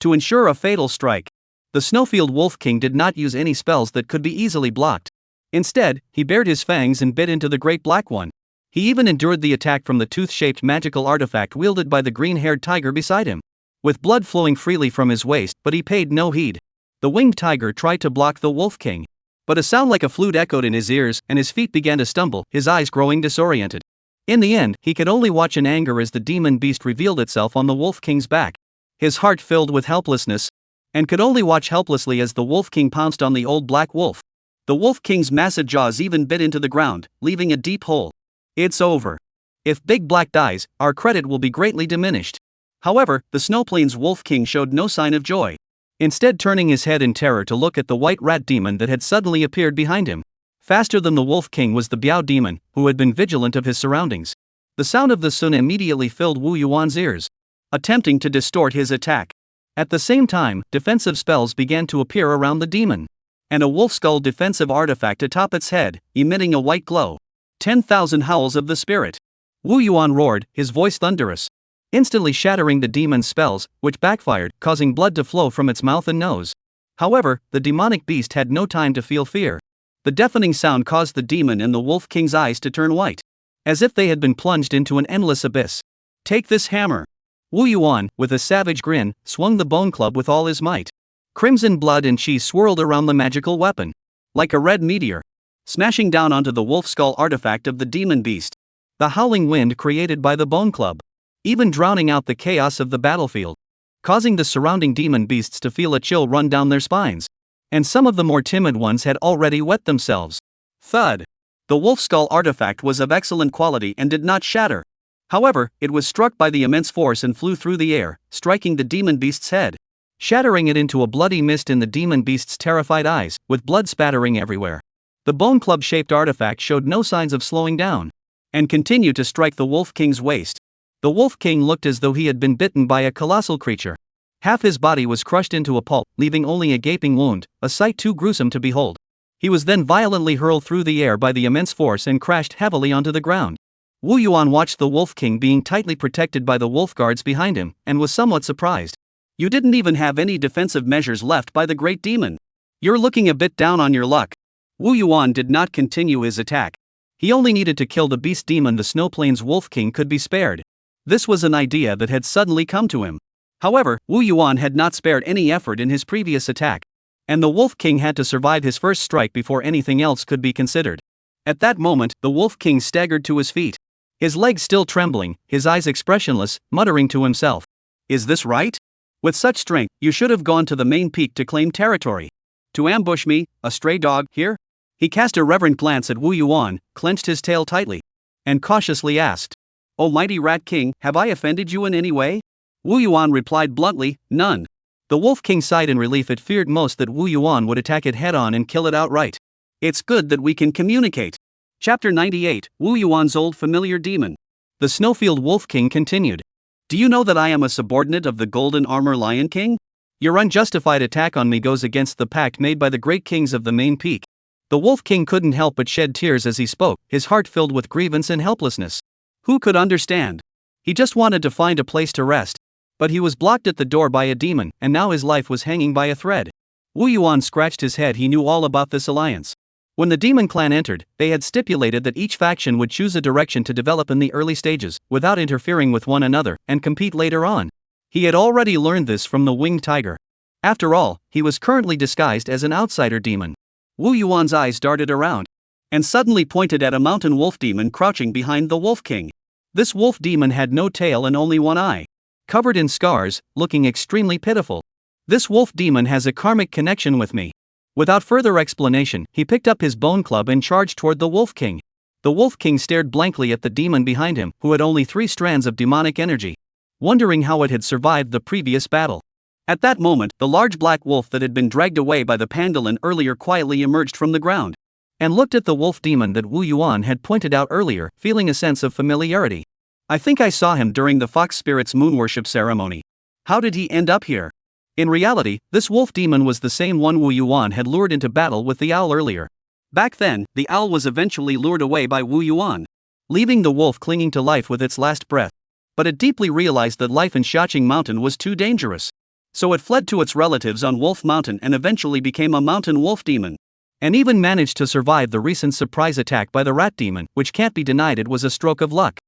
to ensure a fatal strike. The Snowfield Wolf King did not use any spells that could be easily blocked. Instead, he bared his fangs and bit into the great black one. He even endured the attack from the tooth-shaped magical artifact wielded by the green-haired tiger beside him, with blood flowing freely from his waist, but he paid no heed. The winged tiger tried to block the Wolf King, but a sound like a flute echoed in his ears, and his feet began to stumble, his eyes growing disoriented. In the end, he could only watch in anger as the demon beast revealed itself on the Wolf King's back. His heart filled with helplessness, and could only watch helplessly as the Wolf King pounced on the old black wolf. The Wolf King's massive jaws even bit into the ground, leaving a deep hole. It's over. If Big Black dies, our credit will be greatly diminished. However, the Snowplains Wolf King showed no sign of joy, instead turning his head in terror to look at the white rat demon that had suddenly appeared behind him. Faster than the Wolf King was the Biao demon, who had been vigilant of his surroundings. The sound of the sun immediately filled Wu Yuan's ears, attempting to distort his attack. At the same time, defensive spells began to appear around the demon, and a wolf skull defensive artifact atop its head, emitting a white glow. 10,000 howls of the spirit. Wu Yuan roared, his voice thunderous, instantly shattering the demon's spells, which backfired, causing blood to flow from its mouth and nose. However, the demonic beast had no time to feel fear. The deafening sound caused the demon and the Wolf King's eyes to turn white, as if they had been plunged into an endless abyss. Take this hammer. Wu Yuan, with a savage grin, swung the bone club with all his might. Crimson blood and chi swirled around the magical weapon, like a red meteor, smashing down onto the wolf skull artifact of the demon beast. The howling wind created by the bone club, even drowning out the chaos of the battlefield, causing the surrounding demon beasts to feel a chill run down their spines. And some of the more timid ones had already wet themselves. Thud. The wolf skull artifact was of excellent quality and did not shatter. However, it was struck by the immense force and flew through the air, striking the demon beast's head, shattering it into a bloody mist in the demon beast's terrified eyes, with blood spattering everywhere. The bone club-shaped artifact showed no signs of slowing down, and continued to strike the Wolf King's waist. The Wolf King looked as though he had been bitten by a colossal creature. Half his body was crushed into a pulp, leaving only a gaping wound, a sight too gruesome to behold. He was then violently hurled through the air by the immense force and crashed heavily onto the ground. Wu Yuan watched the Wolf King being tightly protected by the wolf guards behind him, and was somewhat surprised. You didn't even have any defensive measures left by the great demon. You're looking a bit down on your luck. Wu Yuan did not continue his attack. He only needed to kill the beast demon. The Snowplains Wolf King could be spared. This was an idea that had suddenly come to him. However, Wu Yuan had not spared any effort in his previous attack, and the Wolf King had to survive his first strike before anything else could be considered. At that moment, the Wolf King staggered to his feet, his legs still trembling, his eyes expressionless, muttering to himself, "Is this right? With such strength, you should have gone to the main peak to claim territory. To ambush me, a stray dog, here?" He cast a reverent glance at Wu Yuan, clenched his tail tightly, and cautiously asked, "O mighty Rat King, have I offended you in any way?" Wu Yuan replied bluntly, "None." The Wolf King sighed in relief. It feared most that Wu Yuan would attack it head-on and kill it outright. It's good that we can communicate. Chapter 98, Wu Yuan's Old Familiar Demon. The Snowfield Wolf King continued. "Do you know that I am a subordinate of the Golden Armor Lion King? Your unjustified attack on me goes against the pact made by the great kings of the main peak." The Wolf King couldn't help but shed tears as he spoke, his heart filled with grievance and helplessness. Who could understand? He just wanted to find a place to rest. But he was blocked at the door by a demon, and now his life was hanging by a thread. Wu Yuan scratched his head. He knew all about this alliance. When the demon clan entered, they had stipulated that each faction would choose a direction to develop in the early stages, without interfering with one another, and compete later on. He had already learned this from the winged tiger. After all, he was currently disguised as an outsider demon. Wu Yuan's eyes darted around, and suddenly pointed at a mountain wolf demon crouching behind the Wolf King. This wolf demon had no tail and only one eye, covered in scars, looking extremely pitiful. This wolf demon has a karmic connection with me. Without further explanation, he picked up his bone club and charged toward the Wolf King. The Wolf King stared blankly at the demon behind him, who had only 3 strands of demonic energy, wondering how it had survived the previous battle. At that moment, the large black wolf that had been dragged away by the pangolin earlier quietly emerged from the ground, and looked at the wolf demon that Wu Yuan had pointed out earlier, feeling a sense of familiarity. I think I saw him during the fox spirit's moon worship ceremony. How did he end up here? In reality, this wolf demon was the same one Wu Yuan had lured into battle with the owl earlier. Back then, the owl was eventually lured away by Wu Yuan, leaving the wolf clinging to life with its last breath. But it deeply realized that life in Xiaoing Mountain was too dangerous. So it fled to its relatives on Wolf Mountain and eventually became a mountain wolf demon. And even managed to survive the recent surprise attack by the rat demon, which can't be denied it was a stroke of luck.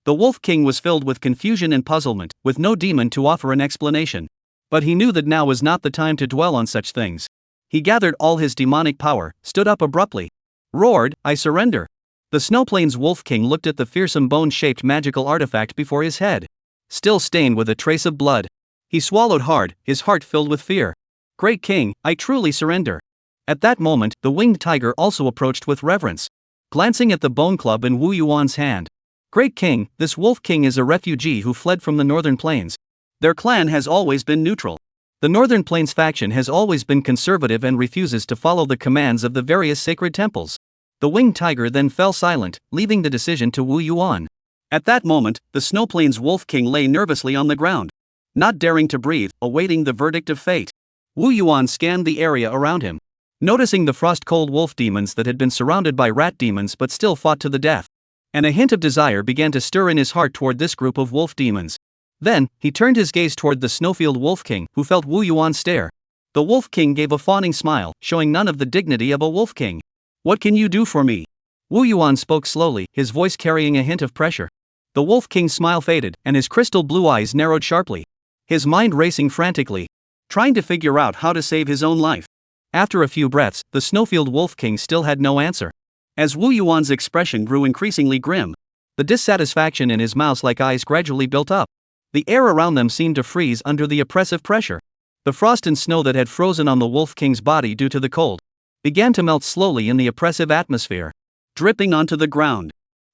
The Wolf King was filled with confusion and puzzlement, with no demon to offer an explanation. But he knew that now was not the time to dwell on such things. He gathered all his demonic power, stood up abruptly, roared, "I surrender!" The Snowplains Wolf King looked at the fearsome bone-shaped magical artifact before his head, still stained with a trace of blood. He swallowed hard, his heart filled with fear. "Great King, I truly surrender." At that moment, the winged tiger also approached with reverence, glancing at the bone club in Wu Yuan's hand. "Great King, this Wolf King is a refugee who fled from the northern plains. Their clan has always been neutral. The Northern Plains faction has always been conservative and refuses to follow the commands of the various sacred temples." The winged tiger then fell silent, leaving the decision to Wu Yuan. At that moment, the Snowplains Wolf King lay nervously on the ground, not daring to breathe, awaiting the verdict of fate. Wu Yuan scanned the area around him, noticing the frost-cold wolf demons that had been surrounded by rat demons but still fought to the death. And a hint of desire began to stir in his heart toward this group of wolf demons. Then, he turned his gaze toward the Snowfield Wolf King, who felt Wu Yuan stare. The Wolf King gave a fawning smile, showing none of the dignity of a Wolf King. "What can you do for me?" Wu Yuan spoke slowly, his voice carrying a hint of pressure. The Wolf King's smile faded, and his crystal blue eyes narrowed sharply, his mind racing frantically, trying to figure out how to save his own life. After a few breaths, the Snowfield Wolf King still had no answer. As Wu Yuan's expression grew increasingly grim, the dissatisfaction in his mouse-like eyes gradually built up. The air around them seemed to freeze under the oppressive pressure. The frost and snow that had frozen on the Wolf King's body due to the cold began to melt slowly in the oppressive atmosphere, dripping onto the ground.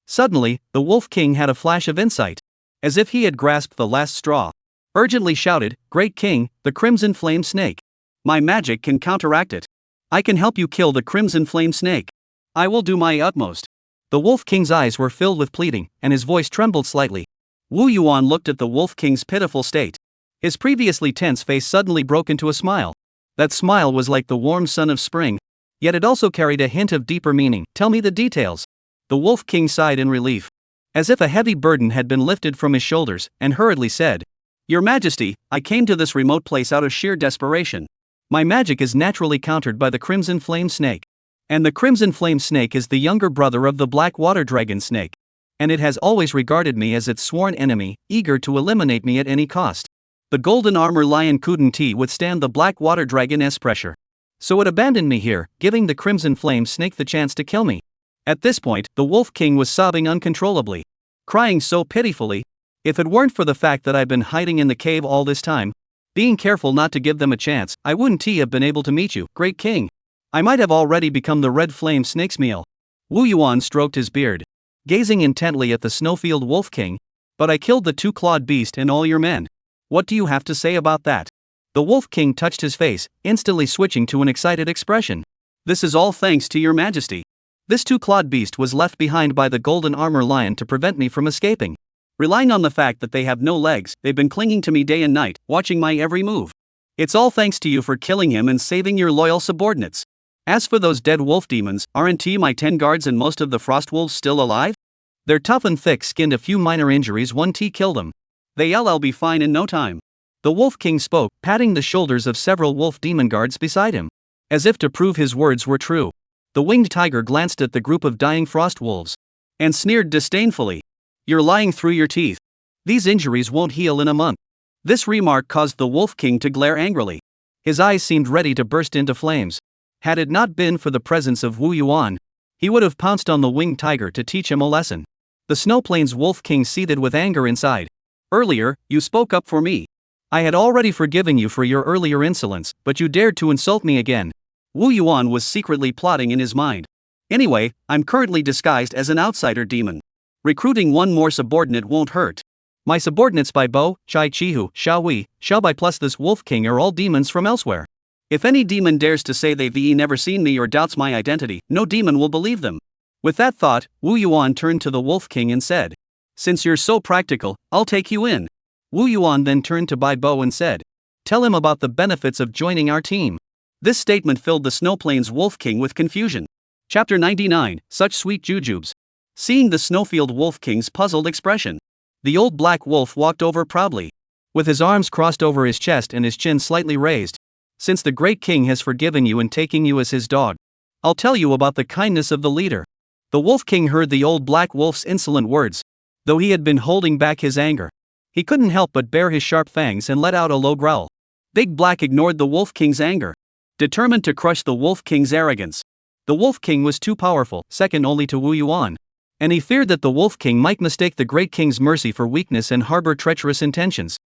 Suddenly, the Wolf King had a flash of insight, as if he had grasped the last straw. Urgently shouted, "Great King, the Crimson Flame Snake. My magic can counteract it. I can help you kill the Crimson Flame Snake. I will do my utmost." The Wolf King's eyes were filled with pleading, and his voice trembled slightly. Wu Yuan looked at the Wolf King's pitiful state. His previously tense face suddenly broke into a smile. That smile was like the warm sun of spring, yet it also carried a hint of deeper meaning. "Tell me the details." The Wolf King sighed in relief, as if a heavy burden had been lifted from his shoulders, and hurriedly said, "Your Majesty, I came to this remote place out of sheer desperation. My magic is naturally countered by the Crimson Flame Snake. And the Crimson Flame Snake is the younger brother of the Black Water Dragon Snake. And it has always regarded me as its sworn enemy, eager to eliminate me at any cost. The Golden Armor Lion couldn't withstand the Black Water Dragon's pressure. So it abandoned me here, giving the Crimson Flame Snake the chance to kill me." At this point, the Wolf King was sobbing uncontrollably, crying so pitifully. "If it weren't for the fact that I've been hiding in the cave all this time, being careful not to give them a chance, I wouldn't have been able to meet you, Great King. I might have already become the Red Flame Snake's meal." Wu Yuan stroked his beard, gazing intently at the Snowfield Wolf King. "But I killed the 2-clawed beast and all your men. What do you have to say about that?" The Wolf King touched his face, instantly switching to an excited expression. "This is all thanks to your Majesty. This 2-clawed beast was left behind by the Golden Armor Lion to prevent me from escaping. Relying on the fact that they have no legs, they've been clinging to me day and night, watching my every move. It's all thanks to you for killing him and saving your loyal subordinates. As for those dead wolf demons, aren't my 10 guards and most of the frost wolves still alive? They're tough and thick-skinned. A few minor injuries won't kill them. They'll be fine in no time." The Wolf King spoke, patting the shoulders of several wolf demon guards beside him. As if to prove his words were true. The winged tiger glanced at the group of dying frost wolves. And sneered disdainfully. You're lying through your teeth. These injuries won't heal in a month. This remark caused the Wolf King to glare angrily. His eyes seemed ready to burst into flames. Had it not been for the presence of Wu Yuan, he would have pounced on the winged tiger to teach him a lesson. The Snow Plains Wolf King seethed with anger inside. Earlier, you spoke up for me. I had already forgiven you for your earlier insolence, but you dared to insult me again. Wu Yuan was secretly plotting in his mind. Anyway, I'm currently disguised as an outsider demon. Recruiting one more subordinate won't hurt. My subordinates Bai Bo, Chai Chihu, Xiaowi, Xiaobai plus this Wolf King are all demons from elsewhere. If any demon dares to say they've never seen me or doubts my identity, no demon will believe them. With that thought, Wu Yuan turned to the Wolf King and said, Since you're so practical, I'll take you in. Wu Yuan then turned to Bai Bo and said, Tell him about the benefits of joining our team. This statement filled the Snow Plains Wolf King with confusion. Chapter 99, Such Sweet Jujubes. Seeing the Snowfield Wolf King's puzzled expression, the old black wolf walked over proudly. With his arms crossed over his chest and his chin slightly raised. Since the great king has forgiven you and taking you as his dog, I'll tell you about the kindness of the leader. The Wolf King heard the old black wolf's insolent words. Though he had been holding back his anger, he couldn't help but bare his sharp fangs and let out a low growl. Big Black ignored the Wolf King's anger, determined to crush the Wolf King's arrogance. The Wolf King was too powerful, second only to Wu Yuan. And he feared that the Wolf King might mistake the great king's mercy for weakness and harbor treacherous intentions.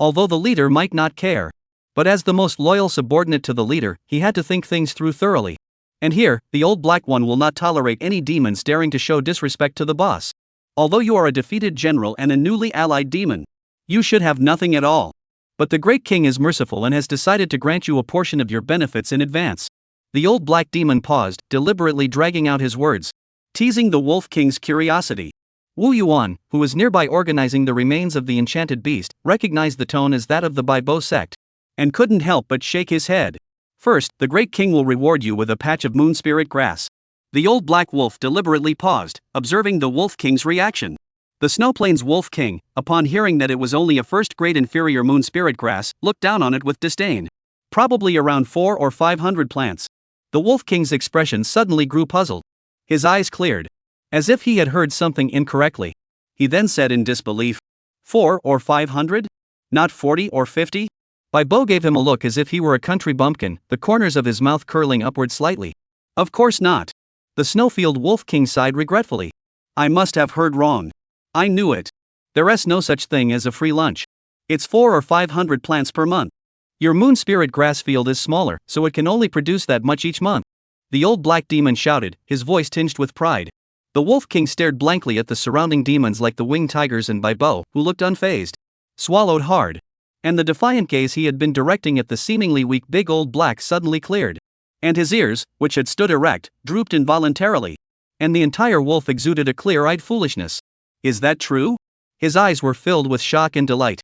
Although the leader might not care. But as the most loyal subordinate to the leader, he had to think things through thoroughly. And here, the old black one will not tolerate any demons daring to show disrespect to the boss. Although you are a defeated general and a newly allied demon, you should have nothing at all. But the great king is merciful and has decided to grant you a portion of your benefits in advance. The old black demon paused, deliberately dragging out his words, teasing the Wolf King's curiosity. Wu Yuan, who was nearby organizing the remains of the enchanted beast, recognized the tone as that of the Bai Bo sect, and couldn't help but shake his head. First, the great king will reward you with a patch of moon spirit grass. The old black wolf deliberately paused, observing the Wolf King's reaction. The Snow Plains Wolf King, upon hearing that it was only a first-grade inferior moon spirit grass, looked down on it with disdain. Probably around 400 or 500 plants. The Wolf King's expression suddenly grew puzzled. His eyes cleared, as if he had heard something incorrectly. He then said in disbelief, 400 or 500? Not 40 or 50? Bai Bo gave him a look as if he were a country bumpkin, the corners of his mouth curling upward slightly. Of course not. The Snowfield Wolf King sighed regretfully. I must have heard wrong. I knew it. There's no such thing as a free lunch. It's 400 or 500 plants per month. Your moon spirit grass field is smaller, so it can only produce that much each month. The old black demon shouted, his voice tinged with pride. The Wolf King stared blankly at the surrounding demons like the winged tigers and Bai Bo, who looked unfazed. Swallowed hard. And the defiant gaze he had been directing at the seemingly weak big old black suddenly cleared. And his ears, which had stood erect, drooped involuntarily. And the entire wolf exuded a clear-eyed foolishness. Is that true? His eyes were filled with shock and delight.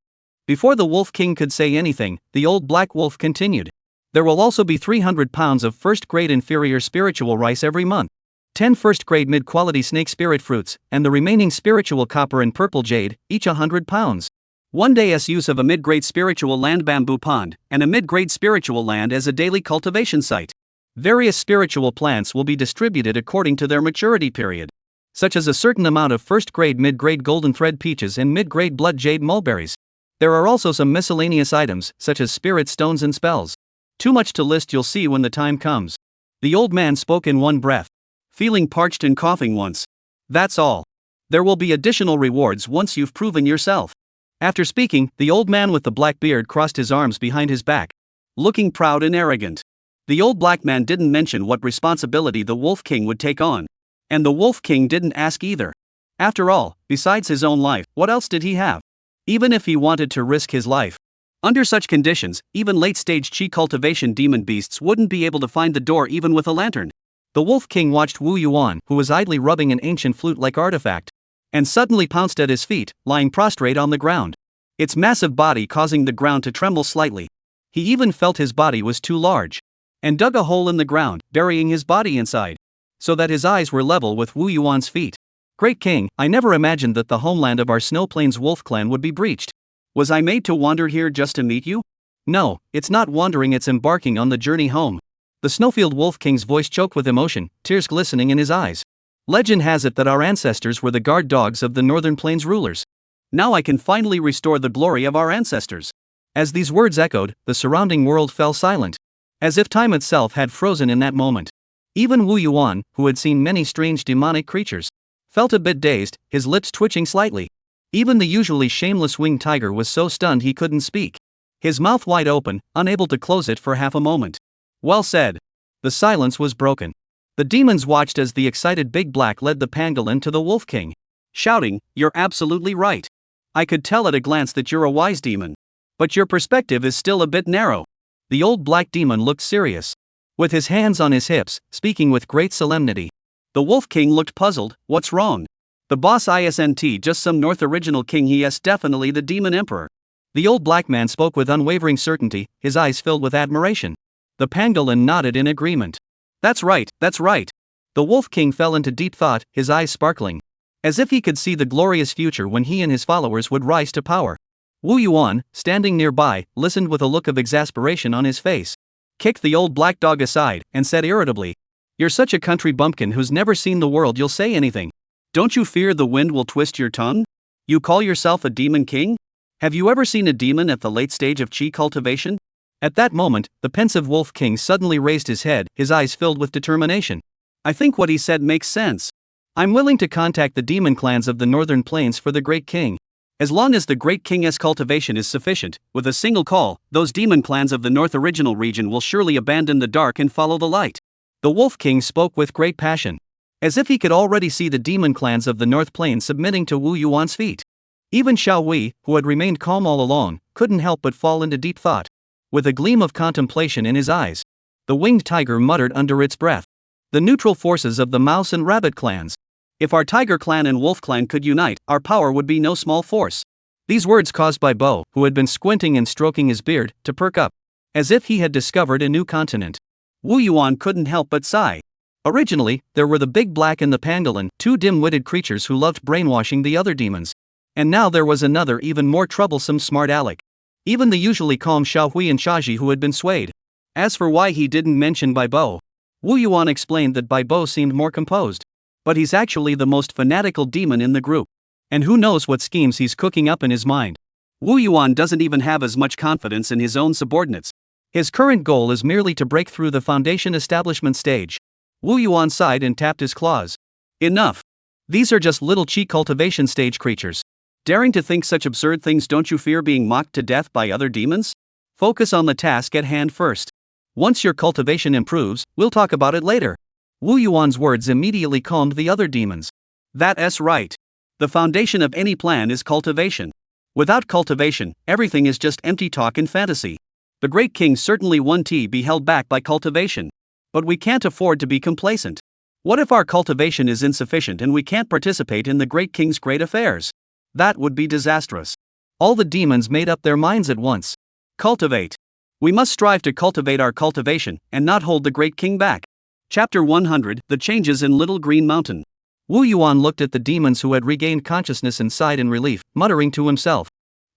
Before the Wolf King could say anything, the old black wolf continued. There will also be 300 pounds of first-grade inferior spiritual rice every month, 10 first-grade mid-quality snake spirit fruits, and the remaining spiritual copper and purple jade, each 100 pounds. One day's use of a mid-grade spiritual land bamboo pond, and a mid-grade spiritual land as a daily cultivation site. Various spiritual plants will be distributed according to their maturity period, such as a certain amount of first-grade mid-grade golden thread peaches and mid-grade blood jade mulberries. There are also some miscellaneous items, such as spirit stones and spells. Too much to list, you'll see when the time comes. The old man spoke in one breath, feeling parched and coughing once. That's all. There will be additional rewards once you've proven yourself. After speaking, the old man with the black beard crossed his arms behind his back, looking proud and arrogant. The old black man didn't mention what responsibility the Wolf King would take on. And the Wolf King didn't ask either. After all, besides his own life, what else did he have? Even if he wanted to risk his life. Under such conditions, even late-stage Qi cultivation demon beasts wouldn't be able to find the door even with a lantern. The Wolf King watched Wu Yuan, who was idly rubbing an ancient flute-like artifact, and suddenly pounced at his feet, lying prostrate on the ground. Its massive body causing the ground to tremble slightly. He even felt his body was too large, and dug a hole in the ground, burying his body inside, so that his eyes were level with Wu Yuan's feet. Great King, I never imagined that the homeland of our Snow Plains Wolf clan would be breached. Was I made to wander here just to meet you? No, it's not wandering, it's embarking on the journey home. The Snowfield Wolf King's voice choked with emotion, tears glistening in his eyes. Legend has it that our ancestors were the guard dogs of the Northern Plains rulers. Now I can finally restore the glory of our ancestors. As these words echoed, the surrounding world fell silent, as if time itself had frozen in that moment. Even Wu Yuan, who had seen many strange demonic creatures, felt a bit dazed, his lips twitching slightly. Even the usually shameless winged tiger was so stunned he couldn't speak, his mouth wide open, unable to close it for half a moment. Well said. The silence was broken. The demons watched as the excited Big Black led the pangolin to the Wolf King, shouting, "You're absolutely right. I could tell at a glance that you're a wise demon. But your perspective is still a bit narrow." The old black demon looked serious, with his hands on his hips, speaking with great solemnity. The Wolf King looked puzzled. "What's wrong? The boss isn't just some North original king, he is definitely the demon emperor." The old black man spoke with unwavering certainty, his eyes filled with admiration. The pangolin nodded in agreement. That's right, that's right." The Wolf King fell into deep thought, his eyes sparkling, as if he could see the glorious future when he and his followers would rise to power. Wu Yuan, standing nearby, listened with a look of exasperation on his face, kicked the old black dog aside, and said irritably, "You're such a country bumpkin who's never seen the world, you'll say anything. Don't you fear the wind will twist your tongue? You call yourself a demon king? Have you ever seen a demon at the late stage of chi cultivation?" At that moment, the pensive Wolf King suddenly raised his head, his eyes filled with determination. "I think what he said makes sense. I'm willing to contact the demon clans of the Northern Plains for the Great King. As long as the Great King's cultivation is sufficient, with a single call, those demon clans of the North original region will surely abandon the dark and follow the light." The Wolf King spoke with great passion, as if he could already see the demon clans of the North Plains submitting to Wu Yuan's feet. Even Xiao Wei, who had remained calm all along, couldn't help but fall into deep thought, with a gleam of contemplation in his eyes. The winged tiger muttered under its breath, "The neutral forces of the mouse and rabbit clans. If our tiger clan and wolf clan could unite, our power would be no small force." These words caused Bai Bo, who had been squinting and stroking his beard, to perk up, as if he had discovered a new continent. Wu Yuan couldn't help but sigh. Originally, there were the Big Black and the pangolin, two dim-witted creatures who loved brainwashing the other demons. And now there was another even more troublesome smart aleck. Even the usually calm Xiao Hui and Shaji who had been swayed. As for why he didn't mention Bai Bo, Wu Yuan explained that Bai Bo seemed more composed. But he's actually the most fanatical demon in the group. And who knows what schemes he's cooking up in his mind. Wu Yuan doesn't even have as much confidence in his own subordinates. His current goal is merely to break through the foundation establishment stage. Wu Yuan sighed and tapped his claws. Enough. These are just little chi cultivation stage creatures. Daring to think such absurd things, don't you fear being mocked to death by other demons? Focus on the task at hand first. Once your cultivation improves, we'll talk about it later. Wu Yuan's words immediately calmed the other demons. That's right. The foundation of any plan is cultivation. Without cultivation, everything is just empty talk and fantasy. The Great King certainly won't be held back by cultivation. But we can't afford to be complacent. What if our cultivation is insufficient and we can't participate in the Great King's great affairs? That would be disastrous. All the demons made up their minds at once. Cultivate. We must strive to cultivate our cultivation and not hold the Great King back. Chapter 100, The Changes in Little Green Mountain. Wu Yuan looked at the demons who had regained consciousness and sighed in relief, muttering to himself.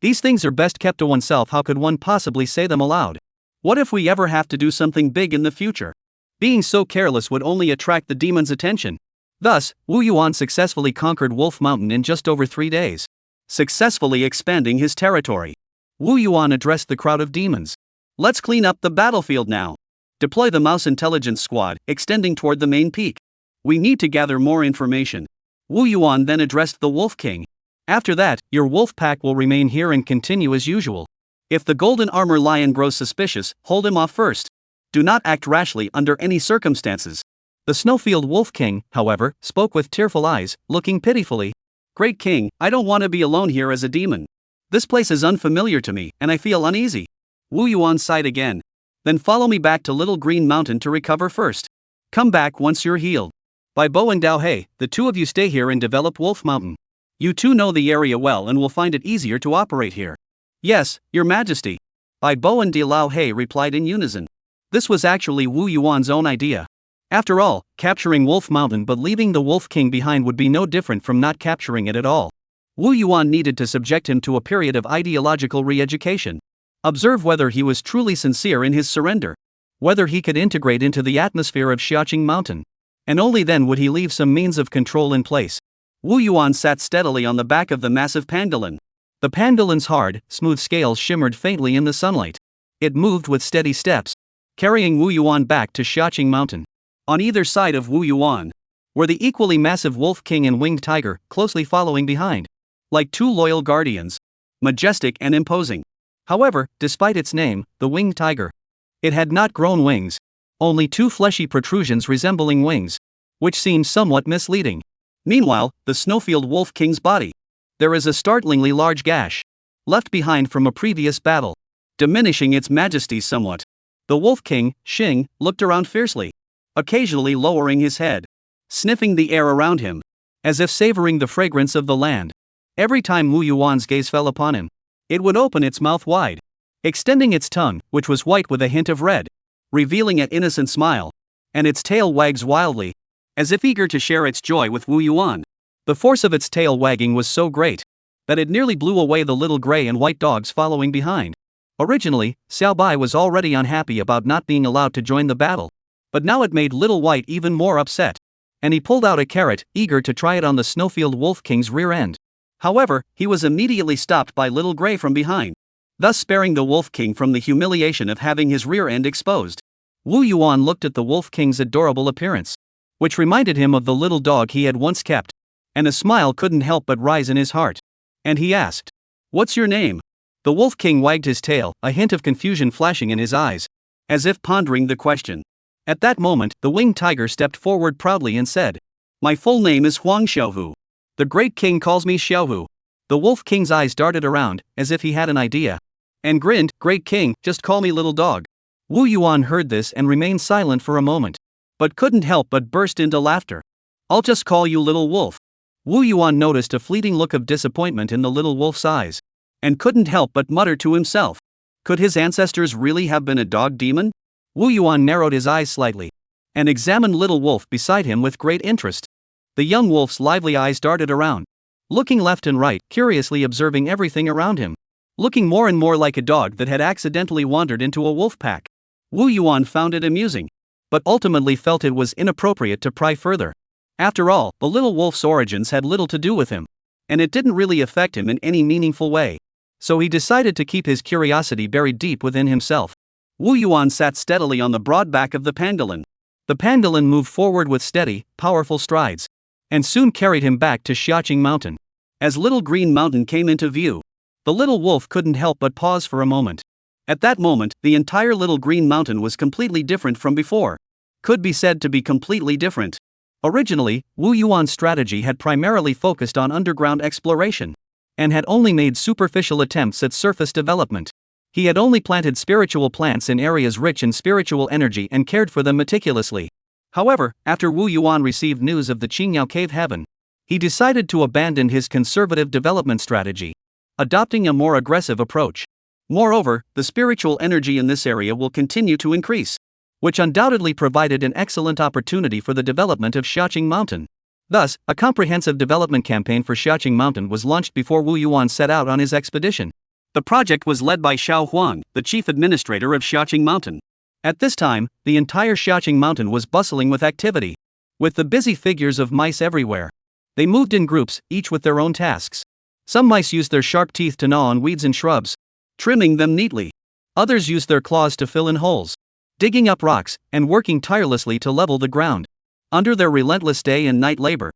These things are best kept to oneself. How could one possibly say them aloud? What if we ever have to do something big in the future? Being so careless would only attract the demons' attention. Thus, Wu Yuan successfully conquered Wolf Mountain in just over 3 days, successfully expanding his territory. Wu Yuan addressed the crowd of demons. Let's clean up the battlefield now. Deploy the Mouse Intelligence Squad, extending toward the main peak. We need to gather more information. Wu Yuan then addressed the Wolf King. After that, your wolf pack will remain here and continue as usual. If the golden armor lion grows suspicious, hold him off first. Do not act rashly under any circumstances. The Snowfield Wolf King, however, spoke with tearful eyes, looking pitifully. Great King, I don't want to be alone here as a demon. This place is unfamiliar to me, and I feel uneasy. Wu Yuan sighed again. Then follow me back to Little Green Mountain to recover first. Come back once you're healed. Bai Bo and Dao He, the two of you stay here and develop Wolf Mountain. You two know the area well and will find it easier to operate here. Yes, Your Majesty. Bai Bo and Dao He replied in unison. This was actually Wu Yuan's own idea. After all, capturing Wolf Mountain but leaving the Wolf King behind would be no different from not capturing it at all. Wu Yuan needed to subject him to a period of ideological re-education. Observe whether he was truly sincere in his surrender, whether he could integrate into the atmosphere of Xiaoing Mountain. And only then would he leave some means of control in place. Wu Yuan sat steadily on the back of the massive pangolin. The pangolin's hard, smooth scales shimmered faintly in the sunlight. It moved with steady steps, carrying Wu Yuan back to Xiaoing Mountain. On either side of Wu Yuan were the equally massive Wolf King and Winged Tiger, closely following behind. Like two loyal guardians, majestic and imposing. However, despite its name, the Winged Tiger, it had not grown wings, only two fleshy protrusions resembling wings, which seemed somewhat misleading. Meanwhile, the Snowfield Wolf King's body, there is a startlingly large gash, left behind from a previous battle, diminishing its majesty somewhat. The Wolf King, Xing, looked around fiercely, occasionally lowering his head, sniffing the air around him, as if savoring the fragrance of the land. Every time Wu Yuan's gaze fell upon him, it would open its mouth wide, extending its tongue, which was white with a hint of red, revealing an innocent smile, and its tail wags wildly, as if eager to share its joy with Wu Yuan. The force of its tail wagging was so great that it nearly blew away the little gray and white dogs following behind. Originally, Xiao Bai was already unhappy about not being allowed to join the battle, but now it made Little White even more upset, and he pulled out a carrot, eager to try it on the Snowfield Wolf King's rear end. However, he was immediately stopped by Little Gray from behind, thus sparing the Wolf King from the humiliation of having his rear end exposed. Wu Yuan looked at the Wolf King's adorable appearance, which reminded him of the little dog he had once kept, and a smile couldn't help but rise in his heart. And he asked, "What's your name?" The Wolf King wagged his tail, a hint of confusion flashing in his eyes, as if pondering the question. At that moment, the Winged Tiger stepped forward proudly and said, "My full name is Huang Xiaohu. The Great King calls me Xiaohu." The Wolf King's eyes darted around, as if he had an idea, and grinned, "Great King, just call me little dog." Wu Yuan heard this and remained silent for a moment, but couldn't help but burst into laughter. "I'll just call you Little Wolf." Wu Yuan noticed a fleeting look of disappointment in the little wolf's eyes, and couldn't help but mutter to himself, could his ancestors really have been a dog demon? Wu Yuan narrowed his eyes slightly, and examined Little Wolf beside him with great interest. The young wolf's lively eyes darted around, looking left and right, curiously observing everything around him, looking more and more like a dog that had accidentally wandered into a wolf pack. Wu Yuan found it amusing, but ultimately felt it was inappropriate to pry further. After all, the little wolf's origins had little to do with him, and it didn't really affect him in any meaningful way. So he decided to keep his curiosity buried deep within himself. Wu Yuan sat steadily on the broad back of the pangolin. The pangolin moved forward with steady, powerful strides, and soon carried him back to Xiaoing Mountain. As Little Green Mountain came into view, the little wolf couldn't help but pause for a moment. At that moment, the entire Little Green Mountain was completely different from before. Could be said to be completely different. Originally, Wu Yuan's strategy had primarily focused on underground exploration, and had only made superficial attempts at surface development. He had only planted spiritual plants in areas rich in spiritual energy and cared for them meticulously. However, after Wu Yuan received news of the Qingyao Cave Heaven, he decided to abandon his conservative development strategy, adopting a more aggressive approach. Moreover, the spiritual energy in this area will continue to increase, which undoubtedly provided an excellent opportunity for the development of Xiaoing Mountain. Thus, a comprehensive development campaign for Xiaoing Mountain was launched before Wu Yuan set out on his expedition. The project was led by Xiao Huang, the chief administrator of Xiaoing Mountain. At this time, the entire Xiaoing Mountain was bustling with activity, with the busy figures of mice everywhere. They moved in groups, each with their own tasks. Some mice used their sharp teeth to gnaw on weeds and shrubs, trimming them neatly. Others used their claws to fill in holes, digging up rocks, and working tirelessly to level the ground. Under their relentless day and night labor,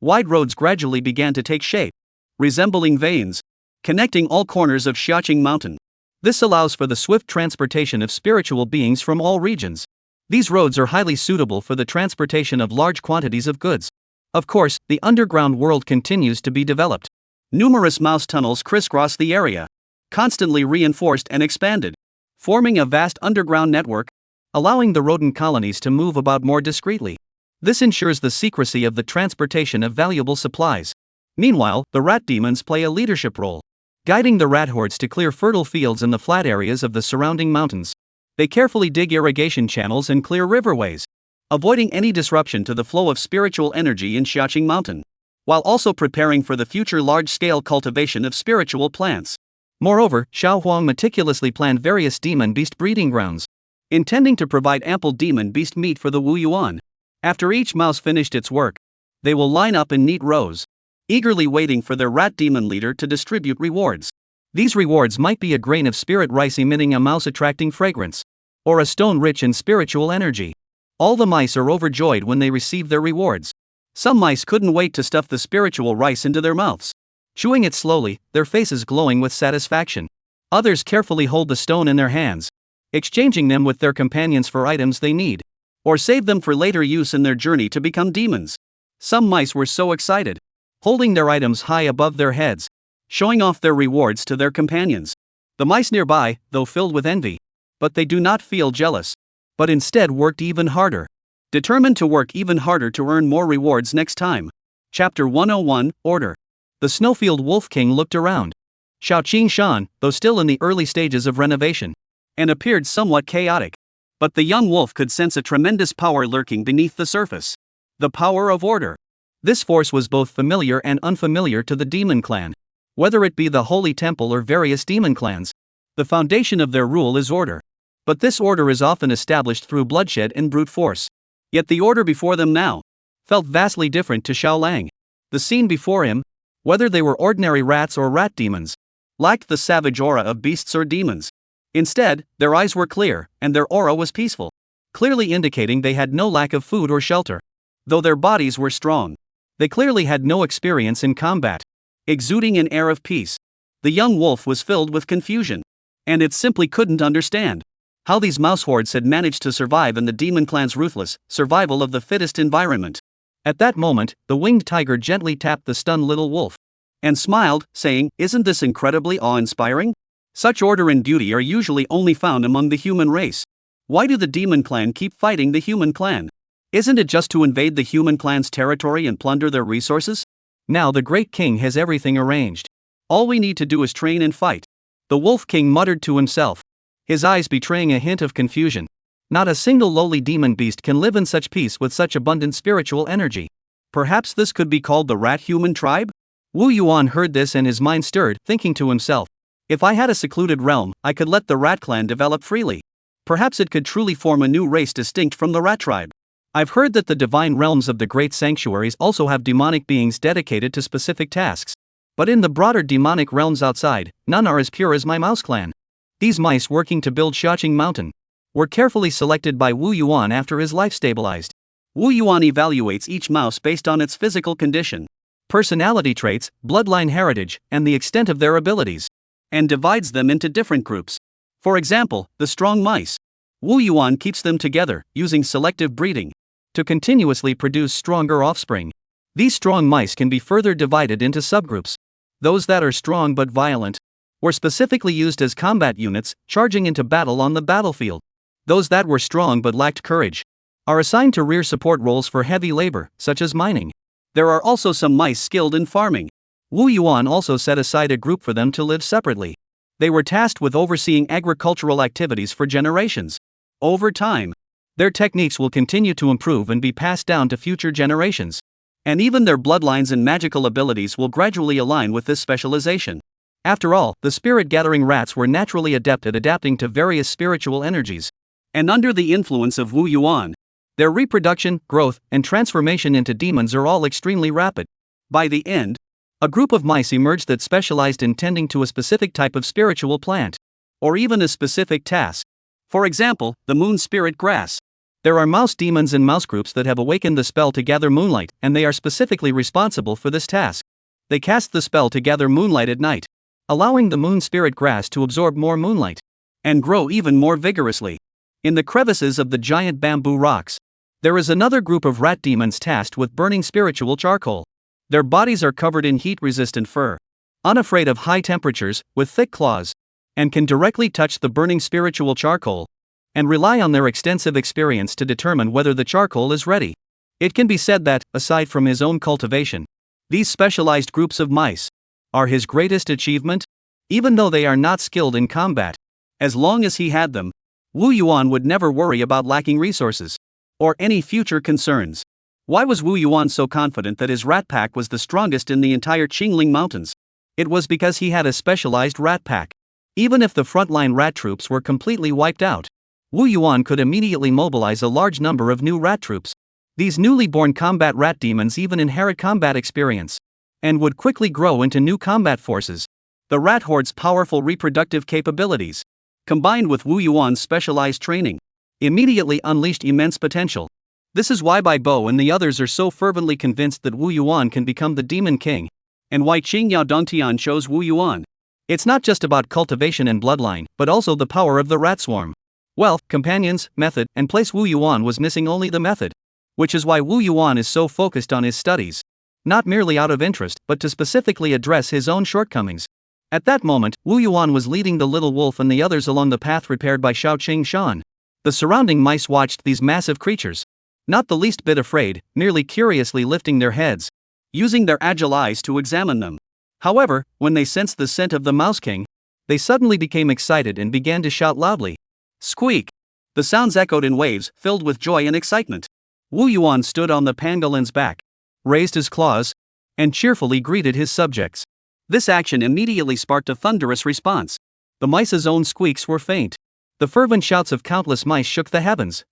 wide roads gradually began to take shape, resembling veins, connecting all corners of Xiaoing Mountain. This allows for the swift transportation of spiritual beings from all regions. These roads are highly suitable for the transportation of large quantities of goods. Of course, the underground world continues to be developed. Numerous mouse tunnels crisscross the area, constantly reinforced and expanded, forming a vast underground network, allowing the rodent colonies to move about more discreetly. This ensures the secrecy of the transportation of valuable supplies. Meanwhile, the rat demons play a leadership role, guiding the rat hordes to clear fertile fields in the flat areas of the surrounding mountains. They carefully dig irrigation channels and clear riverways, avoiding any disruption to the flow of spiritual energy in Xiaoing Mountain. while also preparing for the future large-scale cultivation of spiritual plants. Moreover, Xiaoing meticulously planned various demon beast breeding grounds, intending to provide ample demon beast meat for the Wu Yuan. After each mouse finished its work, they will line up in neat rows, eagerly waiting for their rat demon leader to distribute rewards. These rewards might be a grain of spirit rice emitting a mouse-attracting fragrance, or a stone rich in spiritual energy. All the mice are overjoyed when they receive their rewards. Some mice couldn't wait to stuff the spiritual rice into their mouths, chewing it slowly, their faces glowing with satisfaction. Others carefully hold the stone in their hands, exchanging them with their companions for items they need, or save them for later use in their journey to become demons. Some mice were so excited, holding their items high above their heads, showing off their rewards to their companions. The mice nearby, though filled with envy, but they do not feel jealous, but instead worked even harder, determined to work even harder to earn more rewards next time. Chapter 101, Order. The Snowfield Wolf King looked around. Xiaoing Shan, though still in the early stages of renovation, and appeared somewhat chaotic. But the young wolf could sense a tremendous power lurking beneath the surface. The power of order. This force was both familiar and unfamiliar to the demon clan. Whether it be the Holy Temple or various demon clans, the foundation of their rule is order. But this order is often established through bloodshed and brute force. Yet the order before them now felt vastly different to Xiaolang. The scene before him, whether they were ordinary rats or rat demons, lacked the savage aura of beasts or demons. Instead, their eyes were clear, and their aura was peaceful, clearly indicating they had no lack of food or shelter. Though their bodies were strong, they clearly had no experience in combat, exuding an air of peace. The young wolf was filled with confusion, and it simply couldn't understand how these mouse hordes had managed to survive in the demon clan's ruthless survival of the fittest environment. At that moment, the winged tiger gently tapped the stunned little wolf and smiled, saying, "Isn't this incredibly awe-inspiring? Such order and beauty are usually only found among the human race. Why do the demon clan keep fighting the human clan? Isn't it just to invade the human clan's territory and plunder their resources? Now the great king has everything arranged. All we need to do is train and fight." The wolf king muttered to himself, his eyes betraying a hint of confusion. Not a single lowly demon beast can live in such peace with such abundant spiritual energy. Perhaps this could be called the rat-human tribe? Wu Yuan heard this and his mind stirred, thinking to himself, if I had a secluded realm, I could let the rat clan develop freely. Perhaps it could truly form a new race distinct from the rat tribe. I've heard that the divine realms of the great sanctuaries also have demonic beings dedicated to specific tasks. But in the broader demonic realms outside, none are as pure as my mouse clan. These mice working to build Xiaoqing Mountain were carefully selected by Wu Yuan after his life stabilized. Wu Yuan evaluates each mouse based on its physical condition, personality traits, bloodline heritage, and the extent of their abilities, and divides them into different groups. For example, the strong mice. Wu Yuan keeps them together, using selective breeding, to continuously produce stronger offspring. These strong mice can be further divided into subgroups. Those that are strong but violent were specifically used as combat units, charging into battle on the battlefield. Those that were strong but lacked courage are assigned to rear support roles for heavy labor, such as mining. There are also some mice skilled in farming. Wu Yuan also set aside a group for them to live separately. They were tasked with overseeing agricultural activities for generations. Over time, their techniques will continue to improve and be passed down to future generations. And even their bloodlines and magical abilities will gradually align with this specialization. After all, the spirit-gathering rats were naturally adept at adapting to various spiritual energies. And under the influence of Wu Yuan, their reproduction, growth, and transformation into demons are all extremely rapid. By the end, a group of mice emerged that specialized in tending to a specific type of spiritual plant, or even a specific task. For example, the moon spirit grass. There are mouse demons and mouse groups that have awakened the spell to gather moonlight, and they are specifically responsible for this task. They cast the spell to gather moonlight at night, allowing the moon spirit grass to absorb more moonlight and grow even more vigorously. In the crevices of the giant bamboo rocks, there is another group of rat demons tasked with burning spiritual charcoal. Their bodies are covered in heat-resistant fur, unafraid of high temperatures, with thick claws, and can directly touch the burning spiritual charcoal, and rely on their extensive experience to determine whether the charcoal is ready. It can be said that, aside from his own cultivation, these specialized groups of mice are his greatest achievement. Even though they are not skilled in combat, as long as he had them, Wu Yuan would never worry about lacking resources or any future concerns. Why was Wu Yuan so confident that his rat pack was the strongest in the entire Qingling Mountains? It was because he had a specialized rat pack. Even if the frontline rat troops were completely wiped out, Wu Yuan could immediately mobilize a large number of new rat troops. These newly born combat rat demons even inherit combat experience, and would quickly grow into new combat forces. The rat horde's powerful reproductive capabilities, combined with Wu Yuan's specialized training, immediately unleashed immense potential. This is why Bai Bo and the others are so fervently convinced that Wu Yuan can become the Demon King, and why Qingyao Dongtian chose Wu Yuan. It's not just about cultivation and bloodline, but also the power of the rat swarm. Wealth, companions, method, and place. Wu Yuan was missing only the method. Which is why Wu Yuan is so focused on his studies. Not merely out of interest, but to specifically address his own shortcomings. At that moment, Wu Yuan was leading the little wolf and the others along the path prepared by Xiaoing Shan. The surrounding mice watched these massive creatures, not the least bit afraid, merely curiously lifting their heads, using their agile eyes to examine them. However, when they sensed the scent of the Mouse King, they suddenly became excited and began to shout loudly. Squeak! The sounds echoed in waves, filled with joy and excitement. Wu Yuan stood on the pangolin's back, raised his claws, and cheerfully greeted his subjects. This action immediately sparked a thunderous response. The mice's own squeaks were faint. The fervent shouts of countless mice shook the heavens,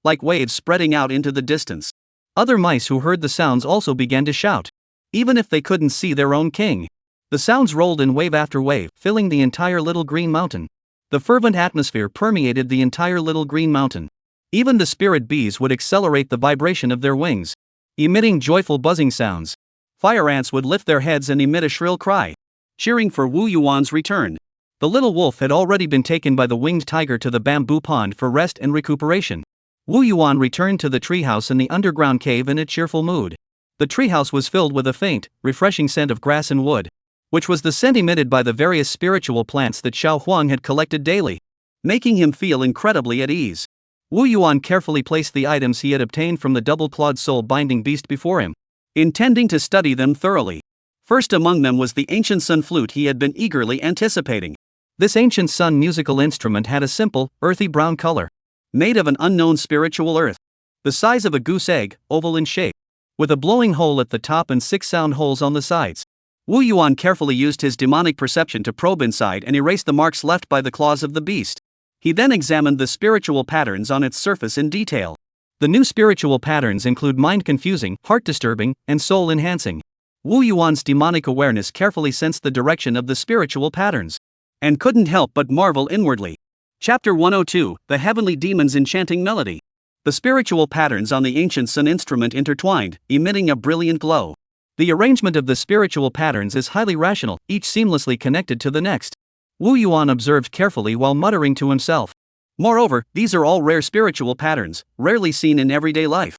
like waves spreading out into the distance. Other mice who heard the sounds also began to shout, even if they couldn't see their own king. The sounds rolled in wave after wave, filling the entire little green mountain. The fervent atmosphere permeated the entire little green mountain. Even the spirit bees would accelerate the vibration of their wings, emitting joyful buzzing sounds. Fire ants would lift their heads and emit a shrill cry, cheering for Wu Yuan's return. The little wolf had already been taken by the winged tiger to the bamboo pond for rest and recuperation. Wu Yuan returned to the treehouse in the underground cave in a cheerful mood. The treehouse was filled with a faint, refreshing scent of grass and wood, which was the scent emitted by the various spiritual plants that Xiao Huang had collected daily, making him feel incredibly at ease. Wu Yuan carefully placed the items he had obtained from the double-clawed soul-binding beast before him, intending to study them thoroughly. First among them was the ancient sun flute he had been eagerly anticipating. This ancient sun musical instrument had a simple, earthy brown color, made of an unknown spiritual earth, the size of a goose egg, oval in shape, with a blowing hole at the top and 6 sound holes on the sides. Wu Yuan carefully used his demonic perception to probe inside and erase the marks left by the claws of the beast. He then examined the spiritual patterns on its surface in detail. The new spiritual patterns include mind-confusing, heart-disturbing, and soul-enhancing. Wu Yuan's demonic awareness carefully sensed the direction of the spiritual patterns, and couldn't help but marvel inwardly. Chapter 102, The Heavenly Demon's Enchanting Melody. The spiritual patterns on the ancient sun instrument intertwined, emitting a brilliant glow. The arrangement of the spiritual patterns is highly rational, each seamlessly connected to the next. Wu Yuan observed carefully while muttering to himself. Moreover, these are all rare spiritual patterns, rarely seen in everyday life.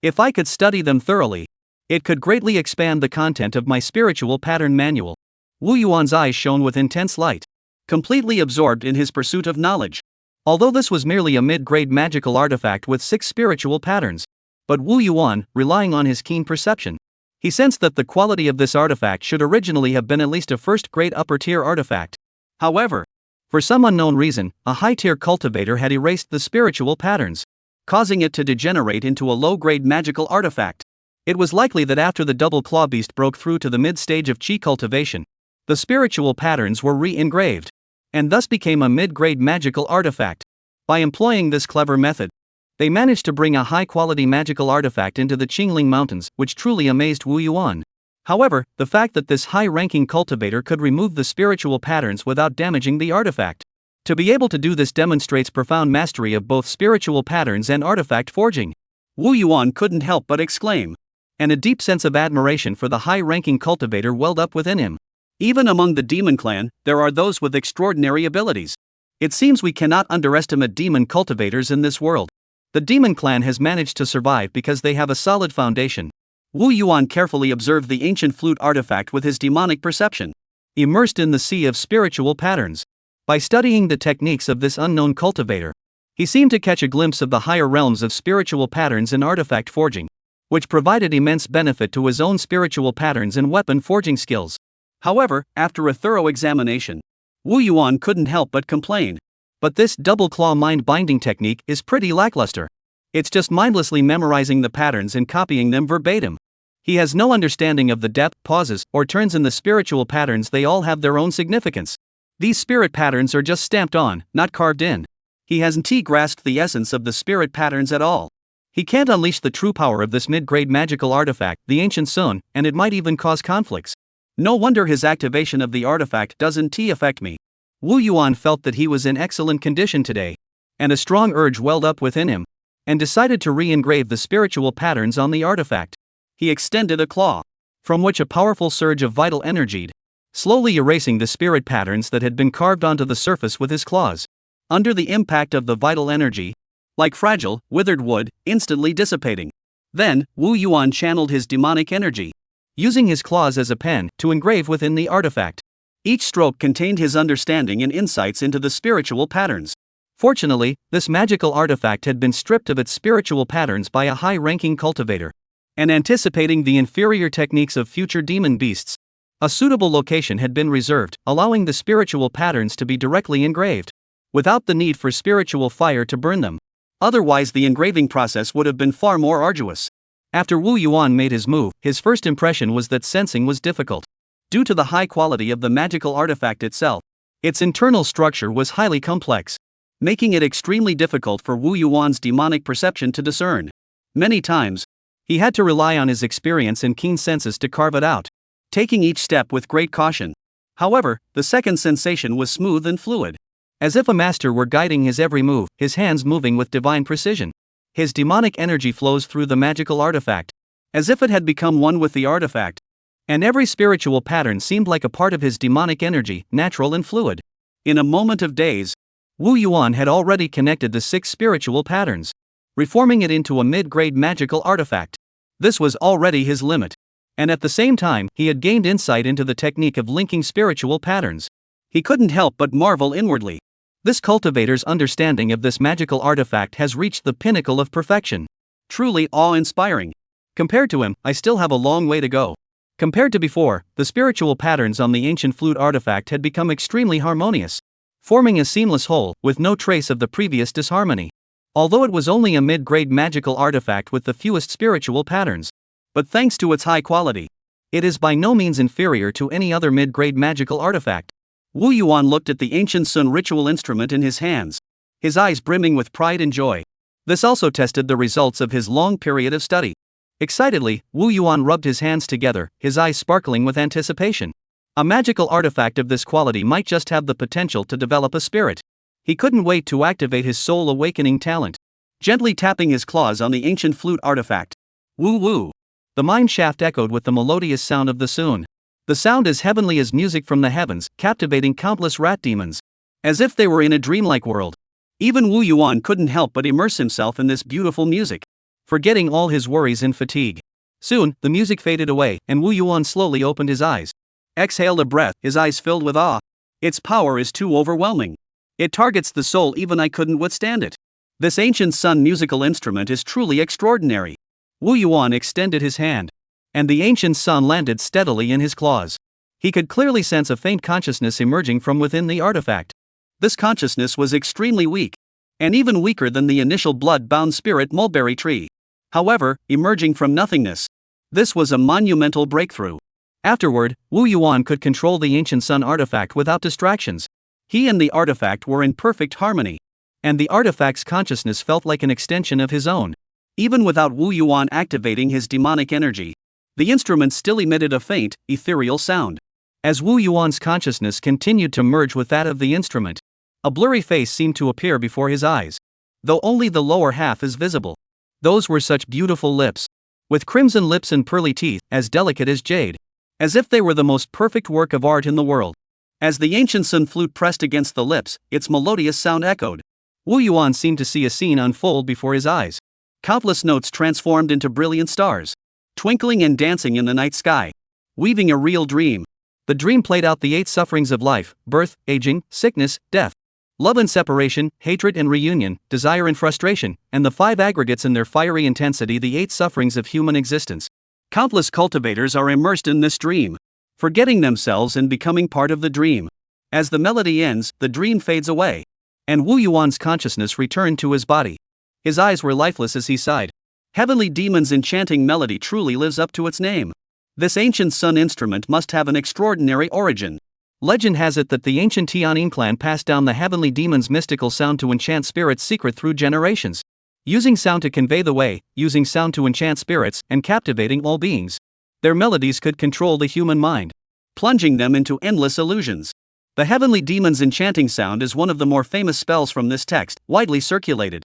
If I could study them thoroughly, it could greatly expand the content of my spiritual pattern manual. Wu Yuan's eyes shone with intense light, completely absorbed in his pursuit of knowledge. Although this was merely a mid-grade magical artifact with 6 spiritual patterns, but Wu Yuan, relying on his keen perception, he sensed that the quality of this artifact should originally have been at least a first-grade upper-tier artifact. However, for some unknown reason, a high-tier cultivator had erased the spiritual patterns, causing it to degenerate into a low-grade magical artifact. It was likely that after the double claw beast broke through to the mid-stage of Qi cultivation, the spiritual patterns were re-engraved, and thus became a mid-grade magical artifact. By employing this clever method, they managed to bring a high-quality magical artifact into the Qingling Mountains, which truly amazed Wu Yuan. However, the fact that this high-ranking cultivator could remove the spiritual patterns without damaging the artifact. To be able to do this demonstrates profound mastery of both spiritual patterns and artifact forging. Wu Yuan couldn't help but exclaim, and a deep sense of admiration for the high-ranking cultivator welled up within him. Even among the demon clan, there are those with extraordinary abilities. It seems we cannot underestimate demon cultivators in this world. The demon clan has managed to survive because they have a solid foundation. Wu Yuan carefully observed the ancient flute artifact with his demonic perception, immersed in the sea of spiritual patterns. By studying the techniques of this unknown cultivator, he seemed to catch a glimpse of the higher realms of spiritual patterns in artifact forging, which provided immense benefit to his own spiritual patterns and weapon forging skills. However, after a thorough examination, Wu Yuan couldn't help but complain. But this double claw mind binding technique is pretty lackluster. It's just mindlessly memorizing the patterns and copying them verbatim. He has no understanding of the depth, pauses, or turns in the spiritual patterns. They all have their own significance. These spirit patterns are just stamped on, not carved in. He hasn't grasped the essence of the spirit patterns at all. He can't unleash the true power of this mid-grade magical artifact, the Ancient Sun, and it might even cause conflicts. No wonder his activation of the artifact doesn't affect me. Wu Yuan felt that he was in excellent condition today, and a strong urge welled up within him, and decided to re-engrave the spiritual patterns on the artifact. He extended a claw, from which a powerful surge of vital energy, slowly erasing the spirit patterns that had been carved onto the surface with his claws. Under the impact of the vital energy, like fragile, withered wood, instantly dissipating. Then, Wu Yuan channeled his demonic energy, using his claws as a pen to engrave within the artifact. Each stroke contained his understanding and insights into the spiritual patterns. Fortunately, this magical artifact had been stripped of its spiritual patterns by a high-ranking cultivator, and anticipating the inferior techniques of future demon beasts, a suitable location had been reserved, allowing the spiritual patterns to be directly engraved, without the need for spiritual fire to burn them. Otherwise, the engraving process would have been far more arduous. After Wu Yuan made his move, his first impression was that sensing was difficult. Due to the high quality of the magical artifact itself, its internal structure was highly complex, making it extremely difficult for Wu Yuan's demonic perception to discern. Many times, he had to rely on his experience and keen senses to carve it out, taking each step with great caution. However, the second sensation was smooth and fluid, as if a master were guiding his every move, his hands moving with divine precision. His demonic energy flows through the magical artifact, as if it had become one with the artifact, and every spiritual pattern seemed like a part of his demonic energy, natural and fluid. In a moment of daze, Wu Yuan had already connected the 6 spiritual patterns, reforming it into a mid-grade magical artifact. This was already his limit, and at the same time, he had gained insight into the technique of linking spiritual patterns. He couldn't help but marvel inwardly. This cultivator's understanding of this magical artifact has reached the pinnacle of perfection. Truly awe-inspiring. Compared to him, I still have a long way to go. Compared to before, the spiritual patterns on the ancient flute artifact had become extremely harmonious, forming a seamless whole, with no trace of the previous disharmony. Although it was only a mid-grade magical artifact with the fewest spiritual patterns, but thanks to its high quality, it is by no means inferior to any other mid-grade magical artifact. Wu Yuan looked at the ancient Sun ritual instrument in his hands, his eyes brimming with pride and joy. This also tested the results of his long period of study. Excitedly, Wu Yuan rubbed his hands together, his eyes sparkling with anticipation. A magical artifact of this quality might just have the potential to develop a spirit. He couldn't wait to activate his soul-awakening talent. Gently tapping his claws on the ancient flute artifact. Woo-woo! The mine shaft echoed with the melodious sound of the Sun. The sound as heavenly as music from the heavens, captivating countless rat demons, as if they were in a dreamlike world. Even Wu Yuan couldn't help but immerse himself in this beautiful music, forgetting all his worries and fatigue. Soon, the music faded away, and Wu Yuan slowly opened his eyes. Exhaled a breath, his eyes filled with awe. Its power is too overwhelming. It targets the soul, even I couldn't withstand it. This ancient Sun musical instrument is truly extraordinary. Wu Yuan extended his hand, and the ancient Sun landed steadily in his claws. He could clearly sense a faint consciousness emerging from within the artifact. This consciousness was extremely weak, and even weaker than the initial blood-bound spirit mulberry tree. However, emerging from nothingness, this was a monumental breakthrough. Afterward, Wu Yuan could control the ancient Sun artifact without distractions. He and the artifact were in perfect harmony, and the artifact's consciousness felt like an extension of his own. Even without Wu Yuan activating his demonic energy, the instrument still emitted a faint, ethereal sound. As Wu Yuan's consciousness continued to merge with that of the instrument, a blurry face seemed to appear before his eyes, though only the lower half is visible. Those were such beautiful lips, with crimson lips and pearly teeth, as delicate as jade, as if they were the most perfect work of art in the world. As the ancient Sun flute pressed against the lips, its melodious sound echoed. Wu Yuan seemed to see a scene unfold before his eyes. Countless notes transformed into brilliant stars, twinkling and dancing in the night sky, weaving a real dream. The dream played out the 8 sufferings of life: birth, aging, sickness, death, love and separation, hatred and reunion, desire and frustration, and the 5 aggregates in their fiery intensity, the 8 sufferings of human existence. Countless cultivators are immersed in this dream, forgetting themselves and becoming part of the dream. As the melody ends, the dream fades away, and Wu Yuan's consciousness returned to his body. His eyes were lifeless as he sighed. Heavenly Demon's enchanting melody truly lives up to its name. This ancient sun instrument must have an extraordinary origin. Legend has it that the ancient Xiaoing clan passed down the Heavenly Demon's mystical sound to enchant spirits' secret through generations. Using sound to convey the way, using sound to enchant spirits, and captivating all beings. Their melodies could control the human mind, plunging them into endless illusions. The Heavenly Demon's enchanting sound is one of the more famous spells from this text, widely circulated.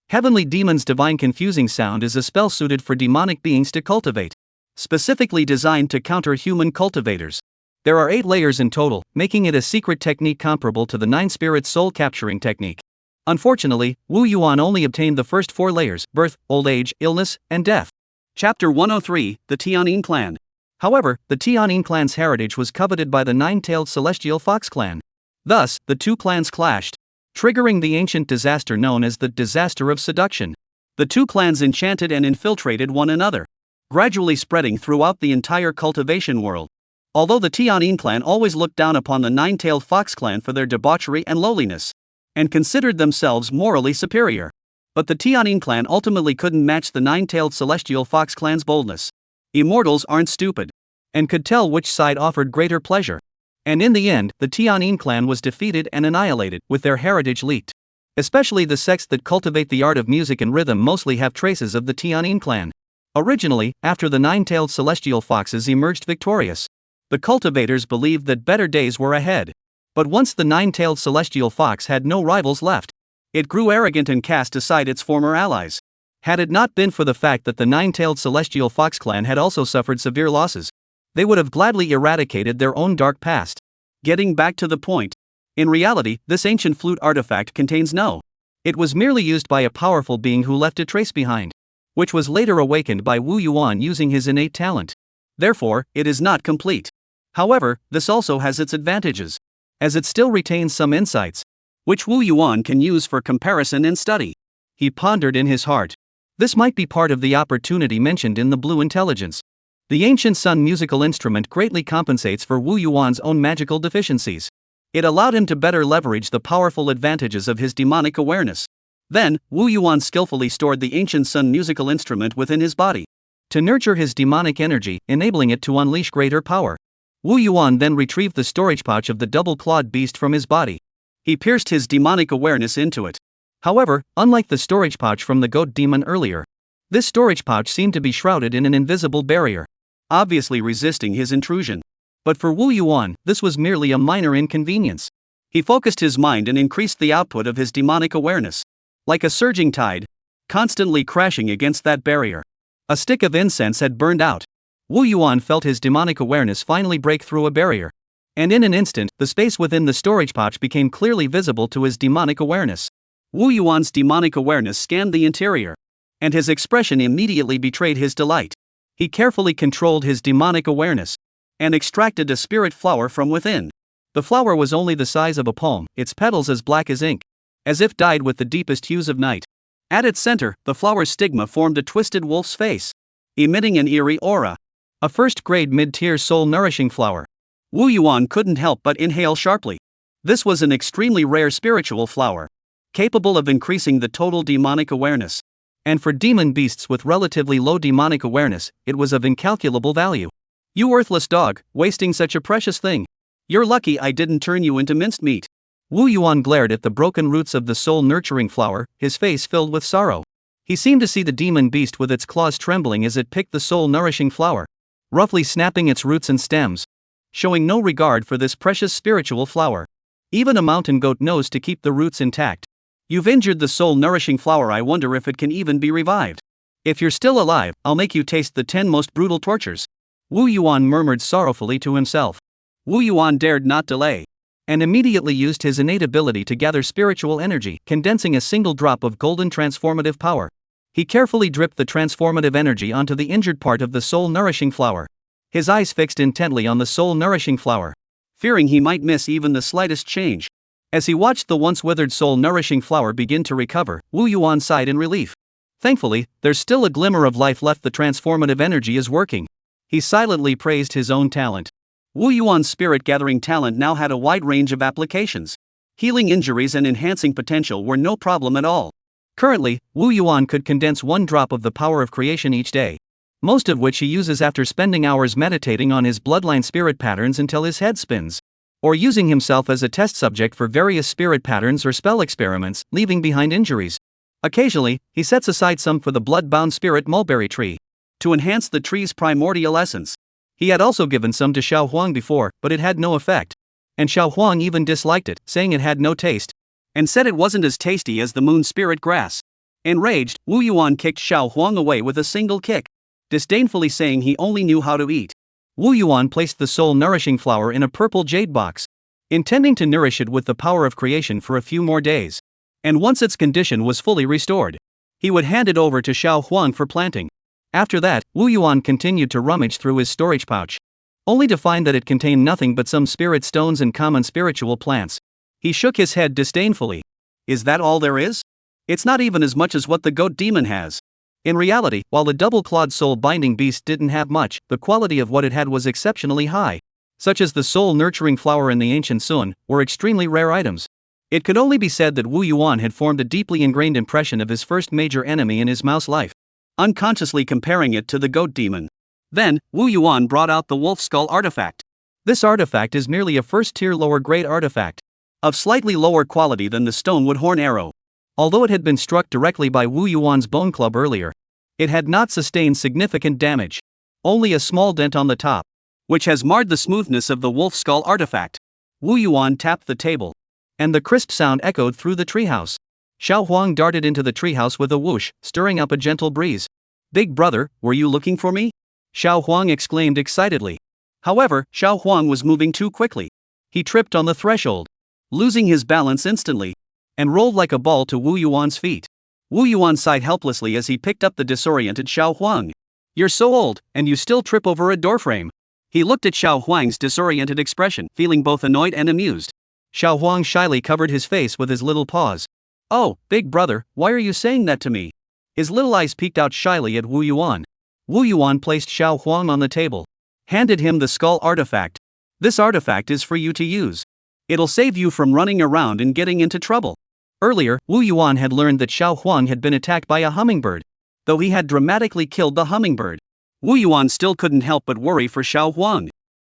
Heavenly Demon's divine confusing sound is a spell suited for demonic beings to cultivate, specifically designed to counter human cultivators. There are 8 layers in total, making it a secret technique comparable to the 9-spirit soul capturing technique. Unfortunately, Wu Yuan only obtained the first 4 layers: birth, old age, illness, and death. Chapter 103, The Tianyin Clan. However, the Tianyin clan's heritage was coveted by the 9-tailed celestial fox clan. Thus, the two clans clashed, triggering the ancient disaster known as the Disaster of Seduction. The two clans enchanted and infiltrated one another, gradually spreading throughout the entire cultivation world. Although the Tianyin clan always looked down upon the 9-tailed fox clan for their debauchery and lowliness, and considered themselves morally superior, but the Tianyin clan ultimately couldn't match the 9-tailed celestial fox clan's boldness. Immortals aren't stupid, and could tell which side offered greater pleasure. And in the end, the Tianyin clan was defeated and annihilated, with their heritage leaked. Especially the sects that cultivate the art of music and rhythm mostly have traces of the Tianyin clan. Originally, after the 9-tailed celestial foxes emerged victorious, the cultivators believed that better days were ahead. But once the 9-tailed celestial fox had no rivals left, it grew arrogant and cast aside its former allies. Had it not been for the fact that the 9-tailed celestial fox clan had also suffered severe losses, they would have gladly eradicated their own dark past. Getting back to the point, in reality, this ancient flute artifact contains no. It was merely used by a powerful being who left a trace behind, which was later awakened by Wu Yuan using his innate talent. Therefore, it is not complete. However, this also has its advantages, as it still retains some insights, which Wu Yuan can use for comparison and study. He pondered in his heart. This might be part of the opportunity mentioned in the Blue Intelligence. The ancient sun musical instrument greatly compensates for Wu Yuan's own magical deficiencies. It allowed him to better leverage the powerful advantages of his demonic awareness. Then, Wu Yuan skillfully stored the ancient sun musical instrument within his body, to nurture his demonic energy, enabling it to unleash greater power. Wu Yuan then retrieved the storage pouch of the double-clawed beast from his body. He pierced his demonic awareness into it. However, unlike the storage pouch from the goat demon earlier, this storage pouch seemed to be shrouded in an invisible barrier, obviously resisting his intrusion. But for Wu Yuan, this was merely a minor inconvenience. He focused his mind and increased the output of his demonic awareness, like a surging tide, constantly crashing against that barrier. A stick of incense had burned out. Wu Yuan felt his demonic awareness finally break through a barrier, and in an instant, the space within the storage pouch became clearly visible to his demonic awareness. Wu Yuan's demonic awareness scanned the interior, and his expression immediately betrayed his delight. He carefully controlled his demonic awareness, and extracted a spirit flower from within. The flower was only the size of a palm, its petals as black as ink, as if dyed with the deepest hues of night. At its center, the flower's stigma formed a twisted wolf's face, emitting an eerie aura. A first-grade mid-tier soul-nourishing flower. Wu Yuan couldn't help but inhale sharply. This was an extremely rare spiritual flower, capable of increasing the total demonic awareness. And for demon beasts with relatively low demonic awareness, it was of incalculable value. You worthless dog, wasting such a precious thing. You're lucky I didn't turn you into minced meat. Wu Yuan glared at the broken roots of the soul-nurturing flower, his face filled with sorrow. He seemed to see the demon beast with its claws trembling as it picked the soul-nourishing flower, roughly snapping its roots and stems, showing no regard for this precious spiritual flower. Even a mountain goat knows to keep the roots intact. You've injured the soul-nourishing flower. I wonder if it can even be revived. If you're still alive, I'll make you taste the 10 most brutal tortures. Wu Yuan murmured sorrowfully to himself. Wu Yuan dared not delay, and immediately used his innate ability to gather spiritual energy, condensing a single drop of golden transformative power. He carefully dripped the transformative energy onto the injured part of the soul-nourishing flower, his eyes fixed intently on the soul-nourishing flower, fearing he might miss even the slightest change. As he watched the once withered soul-nourishing flower begin to recover, Wu Yuan sighed in relief. Thankfully, there's still a glimmer of life left. The transformative energy is working. He silently praised his own talent. Wu Yuan's spirit-gathering talent now had a wide range of applications. Healing injuries and enhancing potential were no problem at all. Currently, Wu Yuan could condense 1 drop of the power of creation each day, most of which he uses after spending hours meditating on his bloodline spirit patterns until his head spins, or using himself as a test subject for various spirit patterns or spell experiments, leaving behind injuries. Occasionally, he sets aside some for the bloodbound spirit mulberry tree, to enhance the tree's primordial essence. He had also given some to Xiao Huang before, but it had no effect. And Xiao Huang even disliked it, saying it had no taste, and said it wasn't as tasty as the moon spirit grass. Enraged, Wu Yuan kicked Xiao Huang away with a single kick, disdainfully saying he only knew how to eat. Wu Yuan placed the soul-nourishing flower in a purple jade box, intending to nourish it with the power of creation for a few more days. And once its condition was fully restored, he would hand it over to Xiao Huang for planting. After that, Wu Yuan continued to rummage through his storage pouch, only to find that it contained nothing but some spirit stones and common spiritual plants. He shook his head disdainfully. Is that all there is? It's not even as much as what the goat demon has. In reality, while the double-clawed soul-binding beast didn't have much, the quality of what it had was exceptionally high. Such as the soul-nurturing flower in the ancient Sun, were extremely rare items. It could only be said that Wu Yuan had formed a deeply ingrained impression of his first major enemy in his mouse life, unconsciously comparing it to the goat demon. Then, Wu Yuan brought out the wolf skull artifact. This artifact is merely a first-tier lower-grade artifact, of slightly lower quality than the stonewood horn arrow. Although it had been struck directly by Wu Yuan's bone club earlier, it had not sustained significant damage, only a small dent on the top, which has marred the smoothness of the wolf skull artifact. Wu Yuan tapped the table, and the crisp sound echoed through the treehouse. Xiao Huang darted into the treehouse with a whoosh, stirring up a gentle breeze. Big brother, were you looking for me? Xiao Huang exclaimed excitedly. However, Xiao Huang was moving too quickly. He tripped on the threshold, losing his balance instantly, and rolled like a ball to Wu Yuan's feet. Wu Yuan sighed helplessly as he picked up the disoriented Xiao Huang. You're so old, and you still trip over a doorframe. He looked at Xiao Huang's disoriented expression, feeling both annoyed and amused. Xiao Huang shyly covered his face with his little paws. Oh, big brother, why are you saying that to me? His little eyes peeked out shyly at Wu Yuan. Wu Yuan placed Xiao Huang on the table, handed him the skull artifact. This artifact is for you to use. It'll save you from running around and getting into trouble. Earlier, Wu Yuan had learned that Xiao Huang had been attacked by a hummingbird. Though he had dramatically killed the hummingbird, Wu Yuan still couldn't help but worry for Xiao Huang.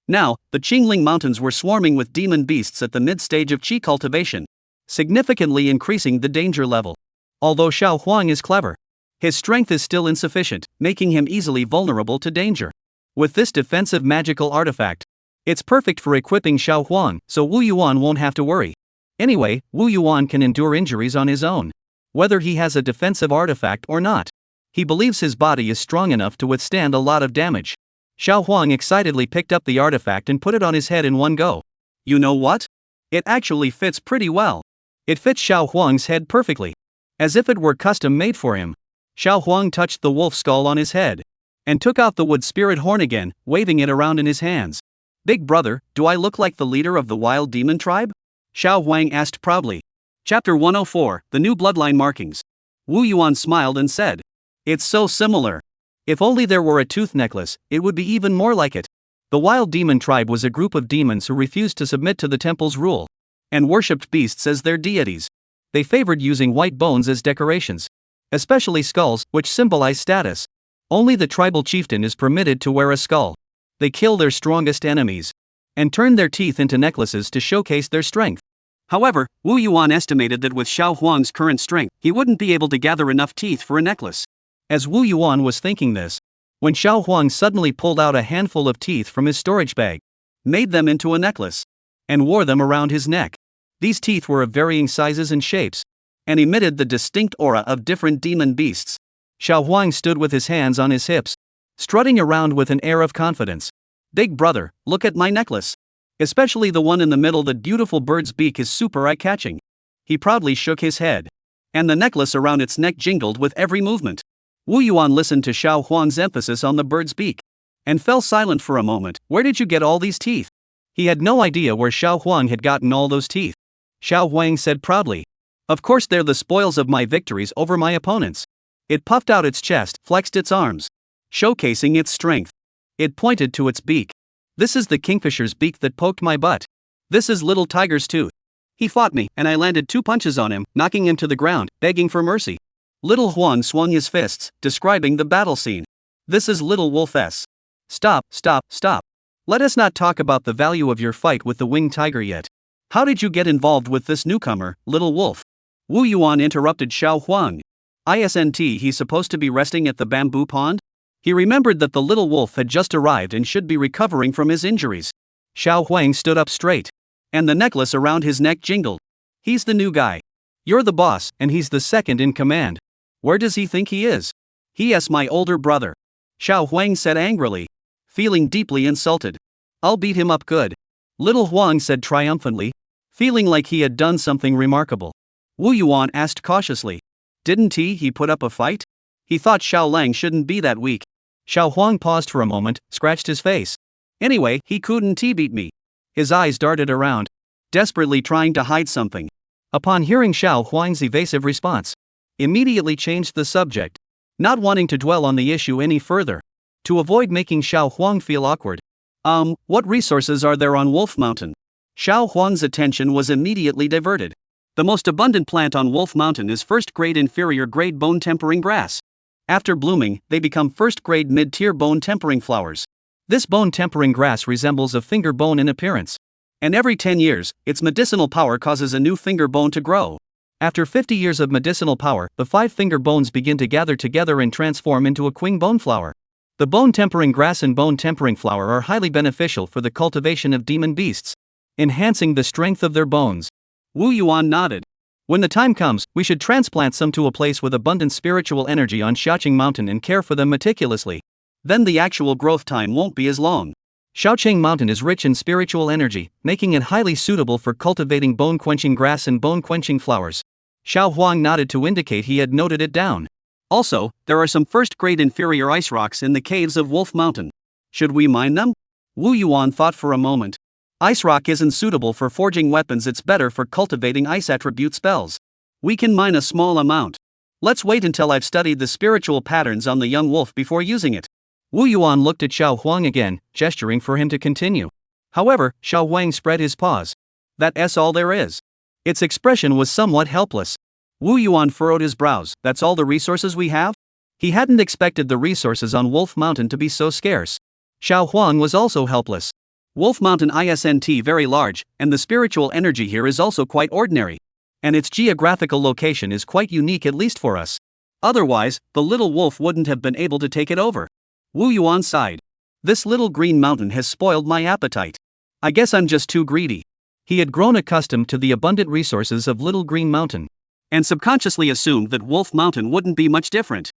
Now, the Qingling Mountains were swarming with demon beasts at the mid-stage of qi cultivation, significantly increasing the danger level. Although Xiao Huang is clever, his strength is still insufficient, making him easily vulnerable to danger. With this defensive magical artifact, it's perfect for equipping Xiao Huang, so Wu Yuan won't have to worry. Anyway, Wu Yuan can endure injuries on his own, whether he has a defensive artifact or not. He believes his body is strong enough to withstand a lot of damage. Xiao Huang excitedly picked up the artifact and put it on his head in one go. You know what? It actually fits pretty well. It fits Xiao Huang's head perfectly, as if it were custom made for him. Xiao Huang touched the wolf skull on his head, and took out the wood spirit horn again, waving it around in his hands. Big brother, do I look like the leader of the wild demon tribe? Xiao Huang asked proudly. Chapter 104, The New Bloodline Markings. Wu Yuan smiled and said, It's so similar. If only there were a tooth necklace, it would be even more like it. The wild demon tribe was a group of demons who refused to submit to the temple's rule, and worshipped beasts as their deities. They favored using white bones as decorations, especially skulls, which symbolize status. Only the tribal chieftain is permitted to wear a skull. They kill their strongest enemies, and turn their teeth into necklaces to showcase their strength. However, Wu Yuan estimated that with Xiao Huang's current strength, he wouldn't be able to gather enough teeth for a necklace. As Wu Yuan was thinking this, when Xiao Huang suddenly pulled out a handful of teeth from his storage bag, made them into a necklace, and wore them around his neck. These teeth were of varying sizes and shapes, and emitted the distinct aura of different demon beasts. Xiao Huang stood with his hands on his hips, strutting around with an air of confidence. Big brother, look at my necklace. Especially the one in the middle, the beautiful bird's beak is super eye-catching. He proudly shook his head, and the necklace around its neck jingled with every movement. Wu Yuan listened to Xiao Huang's emphasis on the bird's beak, and fell silent for a moment. Where did you get all these teeth? He had no idea where Xiao Huang had gotten all those teeth. Xiao Huang said proudly, Of course they're the spoils of my victories over my opponents. It puffed out its chest, flexed its arms, showcasing its strength. It pointed to its beak. This is the kingfisher's beak that poked my butt. This is little tiger's tooth. He fought me, and I landed 2 punches on him, knocking him to the ground, begging for mercy. Little Huang swung his fists, describing the battle scene. This is Little Wolf S. Stop, stop, stop. Let us not talk about the value of your fight with the winged tiger yet. How did you get involved with this newcomer, Little Wolf? Wu Yuan interrupted Xiao Huang. Isn't he supposed to be resting at the bamboo pond? He remembered that the little wolf had just arrived and should be recovering from his injuries. Xiao Huang stood up straight. And the necklace around his neck jingled. He's the new guy. You're the boss, and he's the second in command. Where does he think he is? He is my older brother. Xiao Huang said angrily, feeling deeply insulted. I'll beat him up good. Little Huang said triumphantly, feeling like he had done something remarkable. Wu Yuan asked cautiously. Didn't he put up a fight? He thought Xiao Lang shouldn't be that weak. Xiao Huang paused for a moment, scratched his face. Anyway, he couldn't beat me. His eyes darted around, desperately trying to hide something. Upon hearing Xiao Huang's evasive response, immediately changed the subject, not wanting to dwell on the issue any further, to avoid making Xiao Huang feel awkward. What resources are there on Wolf Mountain? Xiao Huang's attention was immediately diverted. The most abundant plant on Wolf Mountain is first-grade inferior-grade bone-tempering grass. After blooming, they become first-grade mid-tier bone-tempering flowers. This bone-tempering grass resembles a finger bone in appearance. And every 10 years, its medicinal power causes a new finger bone to grow. After 50 years of medicinal power, the 5 finger bones begin to gather together and transform into a queen bone flower. The bone-tempering grass and bone-tempering flower are highly beneficial for the cultivation of demon beasts, enhancing the strength of their bones. Wu Yuan nodded. When the time comes, we should transplant some to a place with abundant spiritual energy on Xiaoqing Mountain and care for them meticulously. Then the actual growth time won't be as long. Xiaoqing Mountain is rich in spiritual energy, making it highly suitable for cultivating bone-quenching grass and bone-quenching flowers. Xiao Huang nodded to indicate he had noted it down. Also, there are some first-grade inferior ice rocks in the caves of Wolf Mountain. Should we mine them? Wu Yuan thought for a moment. Ice rock isn't suitable for forging weapons, it's better for cultivating ice attribute spells. We can mine a small amount. Let's wait until I've studied the spiritual patterns on the young wolf before using it. Wu Yuan looked at Xiao Huang again, gesturing for him to continue. However, Xiao Huang spread his paws. That's all there is. Its expression was somewhat helpless. Wu Yuan furrowed his brows. That's all the resources we have? He hadn't expected the resources on Wolf Mountain to be so scarce. Xiao Huang was also helpless. Wolf Mountain isn't very large, and the spiritual energy here is also quite ordinary. And its geographical location is quite unique, at least for us. Otherwise, the little wolf wouldn't have been able to take it over. Wu Yuan sighed. This little green mountain has spoiled my appetite. I guess I'm just too greedy. He had grown accustomed to the abundant resources of Little Green Mountain, and subconsciously assumed that Wolf Mountain wouldn't be much different.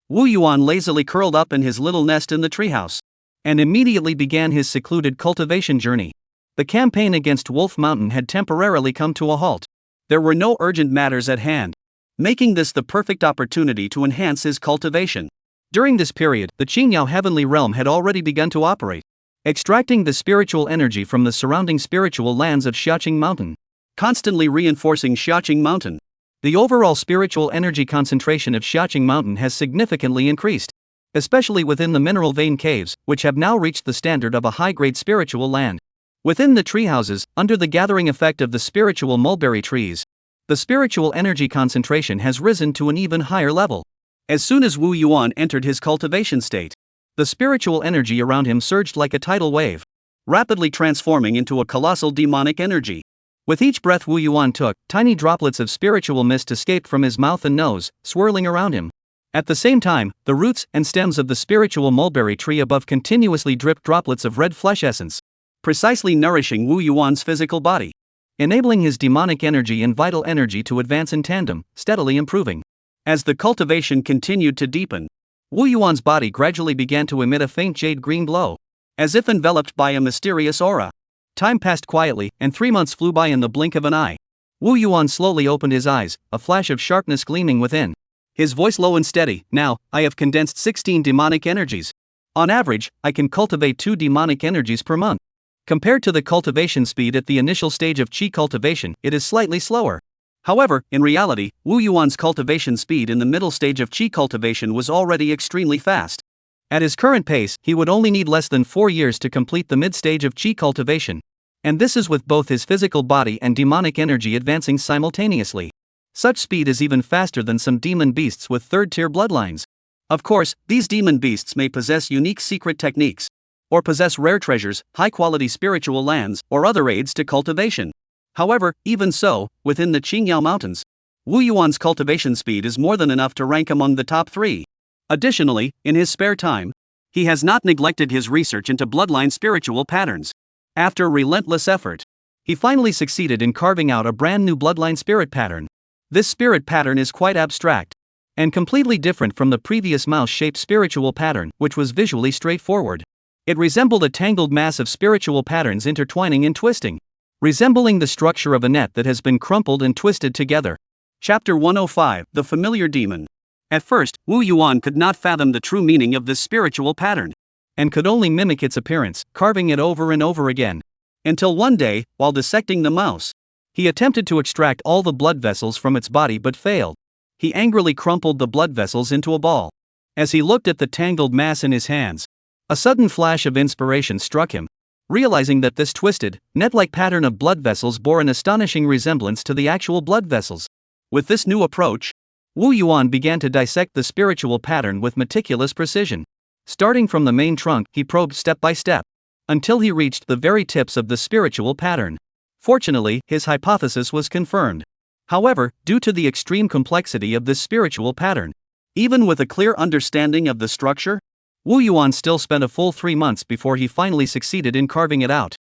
Wu Yuan lazily curled up in his little nest in the treehouse, and immediately began his secluded cultivation journey. The campaign against Wolf Mountain had temporarily come to a halt. There were no urgent matters at hand, making this the perfect opportunity to enhance his cultivation. During this period, the Qingyao Heavenly Realm had already begun to operate, extracting the spiritual energy from the surrounding spiritual lands of Xiaoqing Mountain, constantly reinforcing Xiaoqing Mountain. The overall spiritual energy concentration of Xiaoqing Mountain has significantly increased, especially within the mineral vein caves, which have now reached the standard of a high-grade spiritual land. Within the treehouses, under the gathering effect of the spiritual mulberry trees, the spiritual energy concentration has risen to an even higher level. As soon as Wu Yuan entered his cultivation state, the spiritual energy around him surged like a tidal wave, rapidly transforming into a colossal demonic energy. With each breath Wu Yuan took, tiny droplets of spiritual mist escaped from his mouth and nose, swirling around him. At the same time, the roots and stems of the spiritual mulberry tree above continuously dripped droplets of red flesh essence, precisely nourishing Wu Yuan's physical body, enabling his demonic energy and vital energy to advance in tandem, steadily improving. As the cultivation continued to deepen, Wu Yuan's body gradually began to emit a faint jade-green glow, as if enveloped by a mysterious aura. Time passed quietly, and 3 months flew by in the blink of an eye. Wu Yuan slowly opened his eyes, a flash of sharpness gleaming within. His voice low and steady. Now, I have condensed 16 demonic energies. On average, I can cultivate 2 demonic energies per month. Compared to the cultivation speed at the initial stage of Qi cultivation, it is slightly slower. However, in reality, Wu Yuan's cultivation speed in the middle stage of Qi cultivation was already extremely fast. At his current pace, he would only need less than 4 years to complete the mid-stage of Qi cultivation. And this is with both his physical body and demonic energy advancing simultaneously. Such speed is even faster than some demon beasts with third-tier bloodlines. Of course, these demon beasts may possess unique secret techniques, or possess rare treasures, high-quality spiritual lands, or other aids to cultivation. However, even so, within the Qingyao Mountains, Wu Yuan's cultivation speed is more than enough to rank among the top 3. Additionally, in his spare time, he has not neglected his research into bloodline spiritual patterns. After relentless effort, he finally succeeded in carving out a brand new bloodline spirit pattern. This spirit pattern is quite abstract and completely different from the previous mouse-shaped spiritual pattern, which was visually straightforward. It resembled a tangled mass of spiritual patterns intertwining and twisting, resembling the structure of a net that has been crumpled and twisted together. Chapter 105: The Familiar Demon. At first, Wu Yuan could not fathom the true meaning of this spiritual pattern, and could only mimic its appearance, carving it over and over again. Until one day, while dissecting the mouse, he attempted to extract all the blood vessels from its body but failed. He angrily crumpled the blood vessels into a ball. As he looked at the tangled mass in his hands, a sudden flash of inspiration struck him, realizing that this twisted, net-like pattern of blood vessels bore an astonishing resemblance to the actual blood vessels. With this new approach, Wu Yuan began to dissect the spiritual pattern with meticulous precision. Starting from the main trunk, he probed step by step, until he reached the very tips of the spiritual pattern. Fortunately, his hypothesis was confirmed. However, due to the extreme complexity of this spiritual pattern, even with a clear understanding of the structure, Wu Yuan still spent a full 3 months before he finally succeeded in carving it out.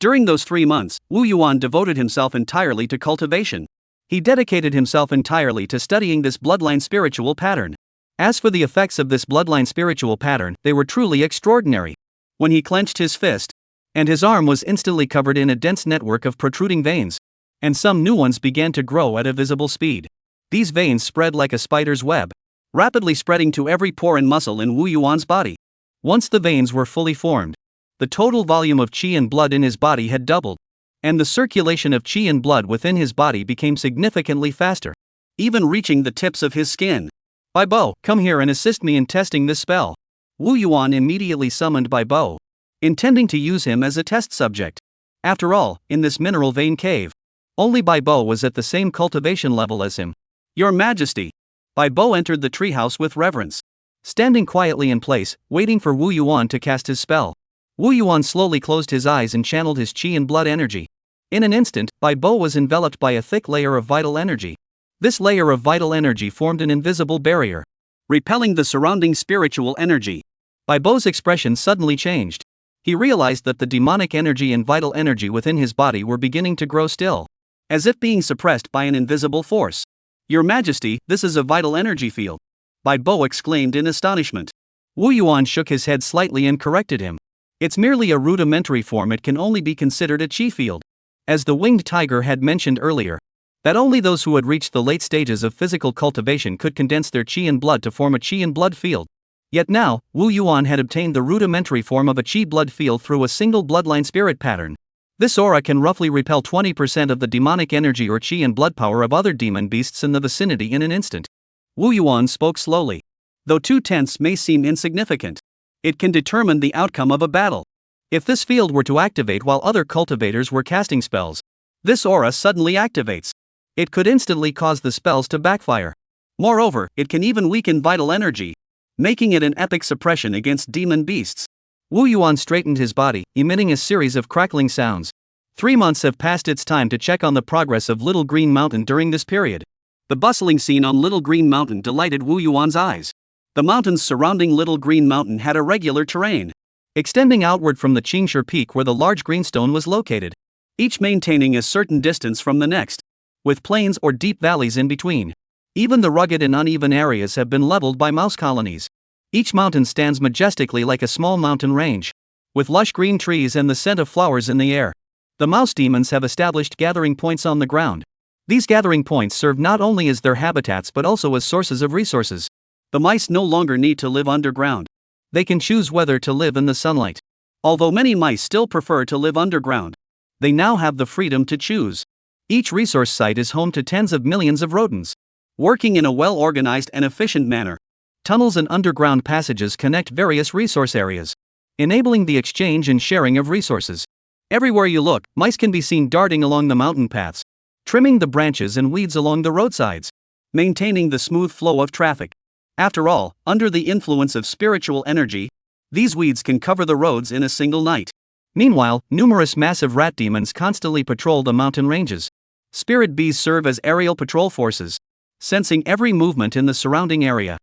During those 3 months, Wu Yuan devoted himself entirely to cultivation. He dedicated himself entirely to studying this bloodline spiritual pattern. As for the effects of this bloodline spiritual pattern, they were truly extraordinary. When he clenched his fist, and his arm was instantly covered in a dense network of protruding veins, and some new ones began to grow at a visible speed. These veins spread like a spider's web, rapidly spreading to every pore and muscle in Wu Yuan's body. Once the veins were fully formed, the total volume of qi and blood in his body had doubled, and the circulation of qi and blood within his body became significantly faster, even reaching the tips of his skin. Bai Bo, come here and assist me in testing this spell. Wu Yuan immediately summoned Bai Bo, intending to use him as a test subject. After all, in this mineral vein cave, only Bai Bo was at the same cultivation level as him. Your Majesty! Bai Bo entered the treehouse with reverence, standing quietly in place, waiting for Wu Yuan to cast his spell. Wu Yuan slowly closed his eyes and channeled his qi and blood energy. In an instant, Bai Bo was enveloped by a thick layer of vital energy. This layer of vital energy formed an invisible barrier, repelling the surrounding spiritual energy. Bai Bo's expression suddenly changed. He realized that the demonic energy and vital energy within his body were beginning to grow still, as if being suppressed by an invisible force. Your Majesty, this is a vital energy field, Bai Bo exclaimed in astonishment. Wu Yuan shook his head slightly and corrected him. It's merely a rudimentary form, it can only be considered a qi field. As the winged tiger had mentioned earlier, that only those who had reached the late stages of physical cultivation could condense their qi and blood to form a qi and blood field. Yet now, Wu Yuan had obtained the rudimentary form of a qi blood field through a single bloodline spirit pattern. This aura can roughly repel 20% of the demonic energy or qi and blood power of other demon beasts in the vicinity in an instant. Wu Yuan spoke slowly. Though 2/10 may seem insignificant, it can determine the outcome of a battle. If this field were to activate while other cultivators were casting spells, this aura suddenly activates. It could instantly cause the spells to backfire. Moreover, it can even weaken vital energy, making it an epic suppression against demon beasts. Wu Yuan straightened his body, emitting a series of crackling sounds. 3 months have passed. It's time to check on the progress of Little Green Mountain during this period. The bustling scene on Little Green Mountain delighted Wu Yuan's eyes. The mountains surrounding Little Green Mountain had irregular terrain, extending outward from the Qingshi Peak where the large greenstone was located, each maintaining a certain distance from the next, with plains or deep valleys in between. Even the rugged and uneven areas have been leveled by mouse colonies. Each mountain stands majestically like a small mountain range, with lush green trees and the scent of flowers in the air. The mouse demons have established gathering points on the ground. These gathering points serve not only as their habitats but also as sources of resources. The mice no longer need to live underground. They can choose whether to live in the sunlight. Although many mice still prefer to live underground, they now have the freedom to choose. Each resource site is home to tens of millions of rodents, working in a well-organized and efficient manner. Tunnels and underground passages connect various resource areas, enabling the exchange and sharing of resources. Everywhere you look, mice can be seen darting along the mountain paths, trimming the branches and weeds along the roadsides, maintaining the smooth flow of traffic. After all, under the influence of spiritual energy, these weeds can cover the roads in a single night. Meanwhile, numerous massive rat demons constantly patrol the mountain ranges. Spirit bees serve as aerial patrol forces, sensing every movement in the surrounding area.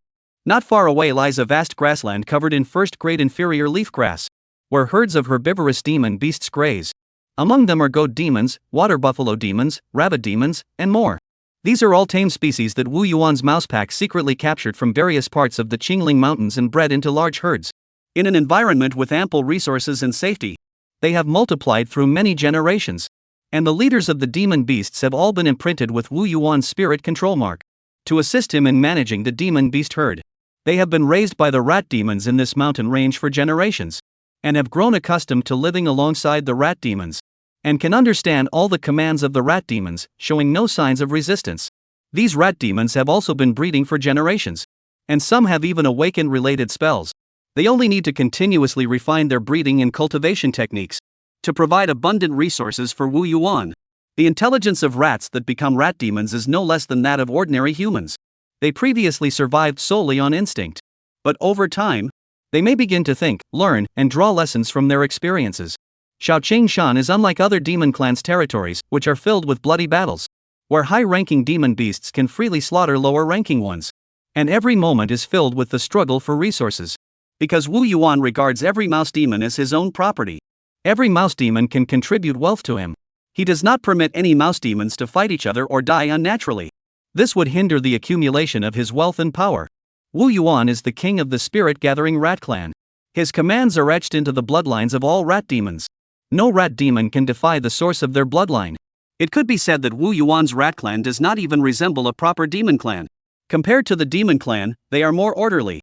Not far away lies a vast grassland covered in first-grade inferior leaf grass, where herds of herbivorous demon beasts graze. Among them are goat demons, water buffalo demons, rabbit demons, and more. These are all tame species that Wu Yuan's mouse pack secretly captured from various parts of the Qingling Mountains and bred into large herds. In an environment with ample resources and safety, they have multiplied through many generations. And the leaders of the demon beasts have all been imprinted with Wu Yuan's spirit control mark, to assist him in managing the demon beast herd. They have been raised by the rat demons in this mountain range for generations, and have grown accustomed to living alongside the rat demons, and can understand all the commands of the rat demons, showing no signs of resistance. These rat demons have also been breeding for generations, and some have even awakened related spells. They only need to continuously refine their breeding and cultivation techniques to provide abundant resources for Wu Yuan. The intelligence of rats that become rat demons is no less than that of ordinary humans. They previously survived solely on instinct. But over time, they may begin to think, learn, and draw lessons from their experiences. Xiaoing Shan is unlike other demon clans' territories, which are filled with bloody battles, where high-ranking demon beasts can freely slaughter lower-ranking ones. And every moment is filled with the struggle for resources. Because Wu Yuan regards every mouse demon as his own property. Every mouse demon can contribute wealth to him. He does not permit any mouse demons to fight each other or die unnaturally. This would hinder the accumulation of his wealth and power. Wu Yuan is the king of the spirit-gathering rat clan. His commands are etched into the bloodlines of all rat demons. No rat demon can defy the source of their bloodline. It could be said that Wu Yuan's rat clan does not even resemble a proper demon clan. Compared to the demon clan, they are more orderly,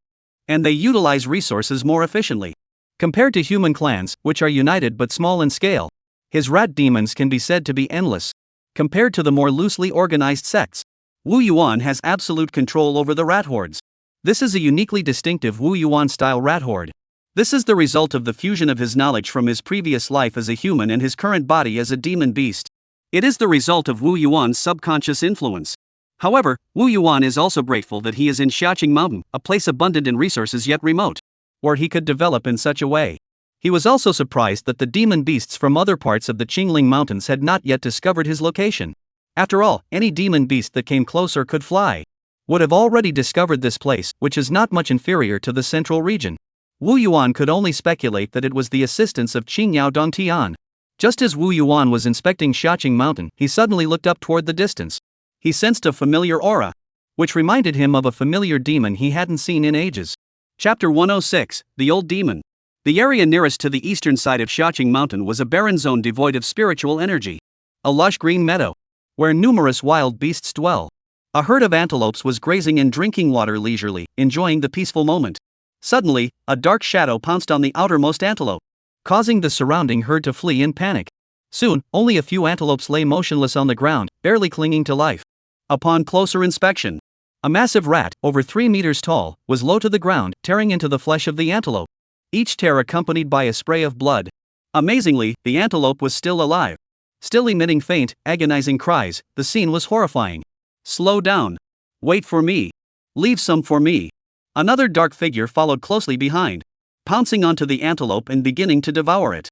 and they utilize resources more efficiently. Compared to human clans, which are united but small in scale, his rat demons can be said to be endless. Compared to the more loosely organized sects, Wu Yuan has absolute control over the rat hordes. This is a uniquely distinctive Wu Yuan-style rat horde. This is the result of the fusion of his knowledge from his previous life as a human and his current body as a demon beast. It is the result of Wu Yuan's subconscious influence. However, Wu Yuan is also grateful that he is in Xiaoqing Mountain, a place abundant in resources yet remote, where he could develop in such a way. He was also surprised that the demon beasts from other parts of the Qingling Mountains had not yet discovered his location. After all, any demon beast that came closer could fly would have already discovered this place, which is not much inferior to the central region. Wu Yuan could only speculate that it was the assistance of Qingyao Dongtian. Just as Wu Yuan was inspecting Xiaoqing Mountain, he suddenly looked up toward the distance. He sensed a familiar aura, which reminded him of a familiar demon he hadn't seen in ages. Chapter 106, The Old Demon. The area nearest to the eastern side of Xiaoqing Mountain was a barren zone devoid of spiritual energy. A lush green meadow, where numerous wild beasts dwell. A herd of antelopes was grazing and drinking water leisurely, enjoying the peaceful moment. Suddenly, a dark shadow pounced on the outermost antelope, causing the surrounding herd to flee in panic. Soon, only a few antelopes lay motionless on the ground, barely clinging to life. Upon closer inspection, a massive rat, over 3 meters tall, was low to the ground, tearing into the flesh of the antelope, each tear accompanied by a spray of blood. Amazingly, the antelope was still alive, still emitting faint, agonizing cries. The scene was horrifying. Slow down. Wait for me. Leave some for me. Another dark figure followed closely behind, pouncing onto the antelope and beginning to devour it.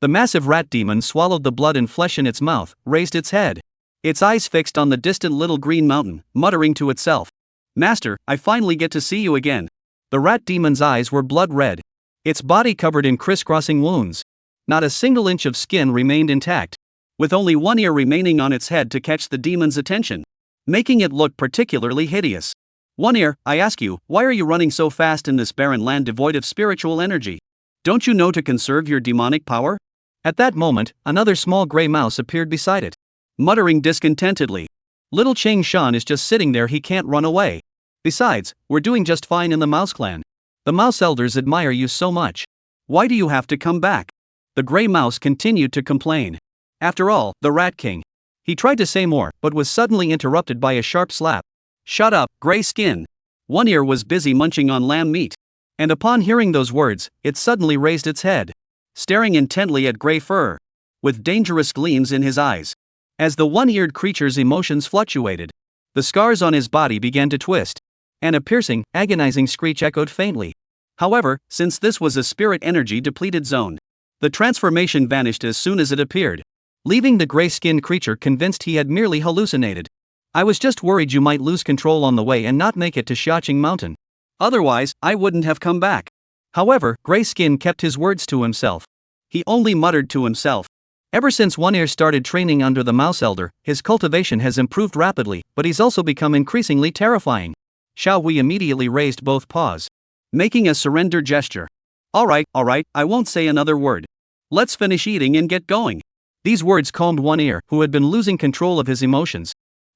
The massive rat demon swallowed the blood and flesh in its mouth, raised its head, its eyes fixed on the distant little green mountain, muttering to itself, "Master, I finally get to see you again." The rat demon's eyes were blood red, its body covered in crisscrossing wounds. Not a single inch of skin remained intact, with only one ear remaining on its head to catch the demon's attention, making it look particularly hideous. "One Ear, I ask you, why are you running so fast in this barren land devoid of spiritual energy? Don't you know to conserve your demonic power?" At that moment, another small gray mouse appeared beside it, muttering discontentedly. "Little Xiaoing Shan is just sitting there, he can't run away. Besides, we're doing just fine in the mouse clan. The mouse elders admire you so much. Why do you have to come back?" The gray mouse continued to complain. After all, the rat king. He tried to say more, but was suddenly interrupted by a sharp slap. "Shut up, gray skin." One Ear was busy munching on lamb meat, and upon hearing those words, it suddenly raised its head, staring intently at Gray Fur, with dangerous gleams in his eyes. As the one-eared creature's emotions fluctuated, the scars on his body began to twist, and a piercing, agonizing screech echoed faintly. However, since this was a spirit energy depleted zone, the transformation vanished as soon as it appeared, leaving the gray-skinned creature convinced he had merely hallucinated. I was just worried you might lose control on the way and not make it to Xiaoing Mountain. Otherwise, I wouldn't have come back. However, Grayskin kept his words to himself. He only muttered to himself. Ever since One Ear started training under the Mouse Elder, his cultivation has improved rapidly, but he's also become increasingly terrifying. Xiao Hui immediately raised both paws, making a surrender gesture. Alright, I won't say another word. Let's finish eating and get going. These words calmed One Ear, who had been losing control of his emotions,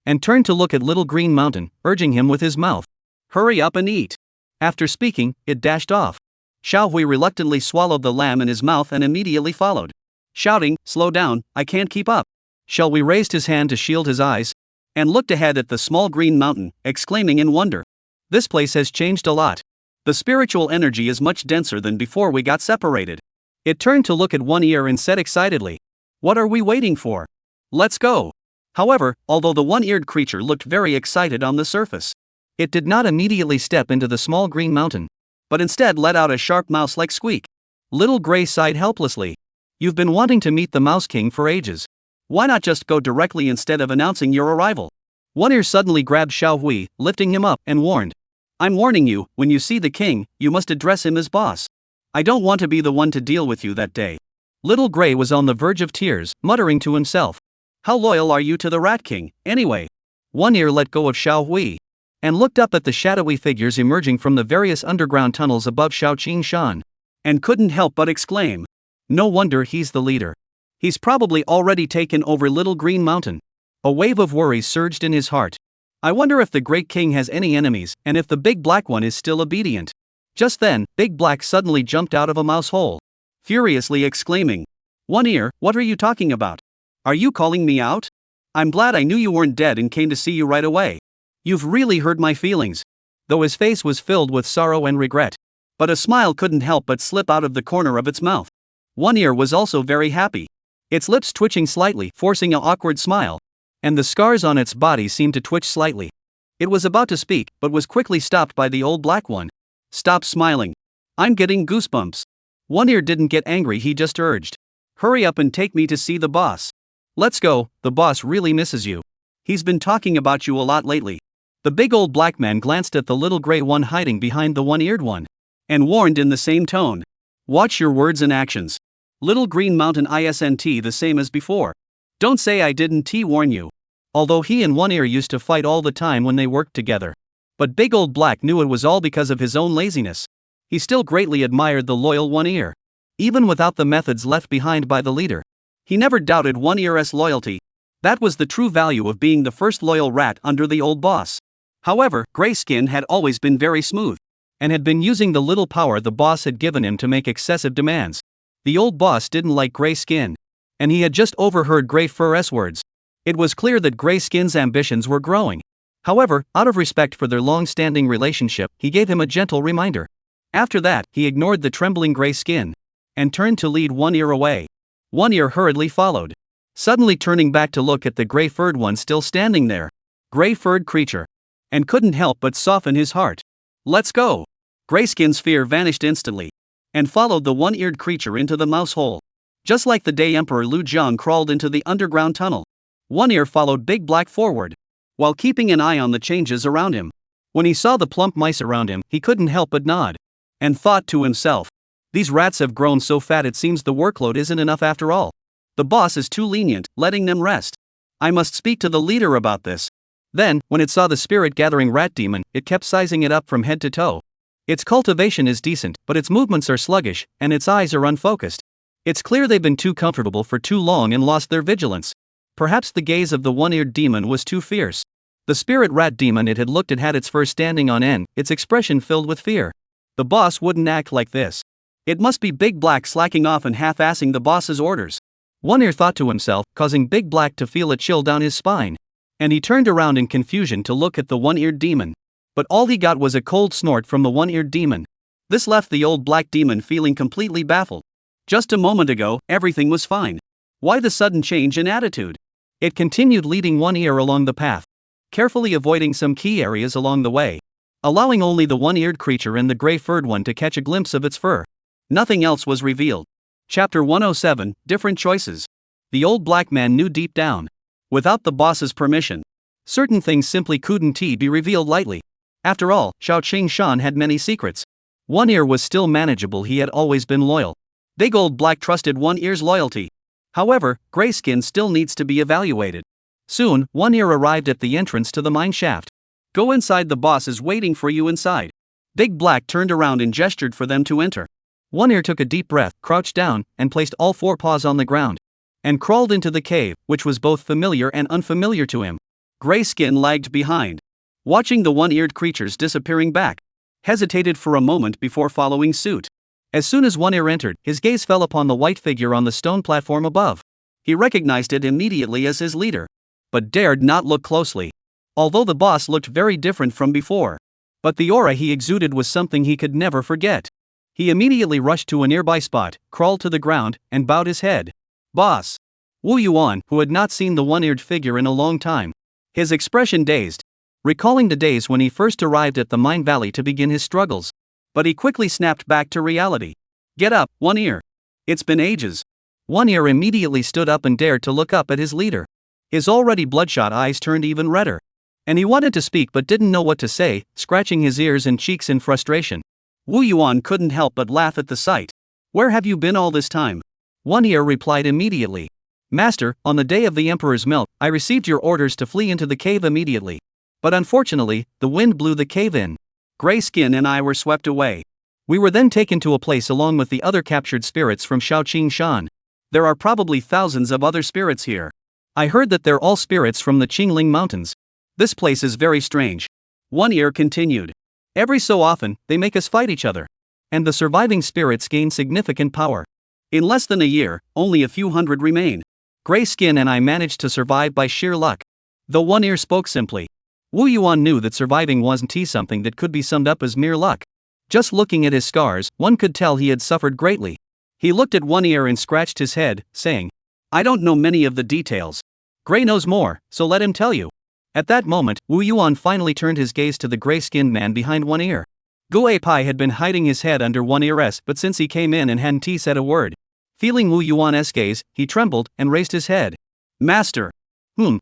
and turned to look at Little Green Mountain, urging him with his mouth. Hurry up and eat. After speaking, it dashed off. Xiao Hui reluctantly swallowed the lamb in his mouth and immediately followed, shouting, "Slow down, I can't keep up." Xiao Hui raised his hand to shield his eyes, and looked ahead at the small green mountain, exclaiming in wonder. This place has changed a lot. The spiritual energy is much denser than before we got separated. It turned to look at One Ear and said excitedly, "What are we waiting for? Let's go." However, although the one-eared creature looked very excited on the surface, it did not immediately step into the small green mountain, but instead let out a sharp mouse-like squeak. Little Gray sighed helplessly. You've been wanting to meet the Mouse King for ages. Why not just go directly instead of announcing your arrival? One Ear suddenly grabbed Xiao Hui, lifting him up, and warned. I'm warning you, when you see the king, you must address him as boss. I don't want to be the one to deal with you that day. Little Gray was on the verge of tears, muttering to himself. How loyal are you to the Rat King, anyway? One Ear let go of Xiao Hui, and looked up at the shadowy figures emerging from the various underground tunnels above Xiaoing Shan, and couldn't help but exclaim. No wonder he's the leader. He's probably already taken over Little Green Mountain. A wave of worries surged in his heart. I wonder if the Great King has any enemies, and if the Big Black one is still obedient. Just then, Big Black suddenly jumped out of a mouse hole, furiously exclaiming. One Ear, what are you talking about? Are you calling me out? I'm glad I knew you weren't dead and came to see you right away. You've really hurt my feelings. Though his face was filled with sorrow and regret, but a smile couldn't help but slip out of the corner of its mouth. One Ear was also very happy, its lips twitching slightly, forcing an awkward smile, and the scars on its body seemed to twitch slightly. It was about to speak, but was quickly stopped by the old black one. Stop smiling. I'm getting goosebumps. One Ear didn't get angry, he just urged. Hurry up and take me to see the boss. Let's go, the boss really misses you. He's been talking about you a lot lately. The big old black man glanced at the little gray one hiding behind the one-eared one, and warned in the same tone. Watch your words and actions. Little Green Mountain isn't the same as before. Don't say I didn't warn you. Although he and One Ear used to fight all the time when they worked together, but Big Old Black knew it was all because of his own laziness. He still greatly admired the loyal One Ear, even without the methods left behind by the leader. He never doubted One Ear's loyalty. That was the true value of being the first loyal rat under the old boss. However, Grayskin had always been very smooth, and had been using the little power the boss had given him to make excessive demands. The old boss didn't like Grayskin, and he had just overheard Gray Fur's words. It was clear that Grayskin's ambitions were growing. However, out of respect for their long-standing relationship, he gave him a gentle reminder. After that, he ignored the trembling Grayskin, and turned to lead One Ear away. One Ear hurriedly followed, suddenly turning back to look at the gray-furred one still standing there. Gray-furred creature. And couldn't help but soften his heart. Let's go. Grayskin's fear vanished instantly, and followed the one-eared creature into the mouse hole. Just like the day Emperor Lu Jiang crawled into the underground tunnel, One Ear followed Big Black forward, while keeping an eye on the changes around him. When he saw the plump mice around him, he couldn't help but nod, and thought to himself, these rats have grown so fat it seems the workload isn't enough after all. The boss is too lenient, letting them rest. I must speak to the leader about this. Then, when it saw the spirit-gathering rat demon, it kept sizing it up from head to toe. Its cultivation is decent, but its movements are sluggish, and its eyes are unfocused. It's clear they've been too comfortable for too long and lost their vigilance. Perhaps the gaze of the one-eared demon was too fierce. The spirit rat demon it had looked at had its fur standing on end, its expression filled with fear. The boss wouldn't act like this. It must be Big Black slacking off and half-assing the boss's orders. One Ear thought to himself, causing Big Black to feel a chill down his spine. And he turned around in confusion to look at the one-eared demon. But all he got was a cold snort from the one-eared demon. This left the old black demon feeling completely baffled. Just a moment ago, everything was fine. Why the sudden change in attitude? It continued, leading One Ear along the path, carefully avoiding some key areas along the way, allowing only the one-eared creature and the gray-furred one to catch a glimpse of its fur. Nothing else was revealed. Chapter 107, Different Choices. The old black man knew deep down, without the boss's permission, certain things simply couldn't be revealed lightly. After all, Xiaoing Shan had many secrets. One Ear was still manageable, he had always been loyal. Big old black trusted One Ear's loyalty. However, Grayskin still needs to be evaluated. Soon, One Ear arrived at the entrance to the mine shaft. Go inside, the boss is waiting for you inside. Big Black turned around and gestured for them to enter. One Ear took a deep breath, crouched down, and placed all four paws on the ground, and crawled into the cave, which was both familiar and unfamiliar to him. Grayskin lagged behind, watching the one-eared creatures disappearing back, hesitated for a moment before following suit. As soon as One Ear entered, his gaze fell upon the white figure on the stone platform above. He recognized it immediately as his leader, but dared not look closely. Although the boss looked very different from before, but the aura he exuded was something he could never forget. He immediately rushed to a nearby spot, crawled to the ground, and bowed his head. Boss! Wu Yuan, who had not seen the one-eared figure in a long time, his expression dazed, recalling the days when he first arrived at the mine valley to begin his struggles. But he quickly snapped back to reality. Get up, One Ear. It's been ages. One Ear immediately stood up and dared to look up at his leader. His already bloodshot eyes turned even redder, and he wanted to speak but didn't know what to say, scratching his ears and cheeks in frustration. Wu Yuan couldn't help but laugh at the sight. Where have you been all this time? One Ear replied immediately. Master, on the day of the Emperor's milk, I received your orders to flee into the cave immediately. But unfortunately, the wind blew the cave in. Grayskin and I were swept away. We were then taken to a place along with the other captured spirits from Xiaoing Shan. There are probably thousands of other spirits here. I heard that they're all spirits from the Qingling Mountains. This place is very strange. One Ear continued. Every so often, they make us fight each other, and the surviving spirits gain significant power. In less than a year, only a few hundred remain. Grayskin and I managed to survive by sheer luck. Though One Ear spoke simply, Wu Yuan knew that surviving wasn't something that could be summed up as mere luck. Just looking at his scars, one could tell he had suffered greatly. He looked at One Ear and scratched his head, saying, I don't know many of the details. Gray knows more, so let him tell you. At that moment, Wu Yuan finally turned his gaze to the gray-skinned man behind One Ear. Gu Pai had been hiding his head under One Ear's, but since he came in and hadn't said a word, feeling Wu Yuan's gaze, he trembled and raised his head. Master!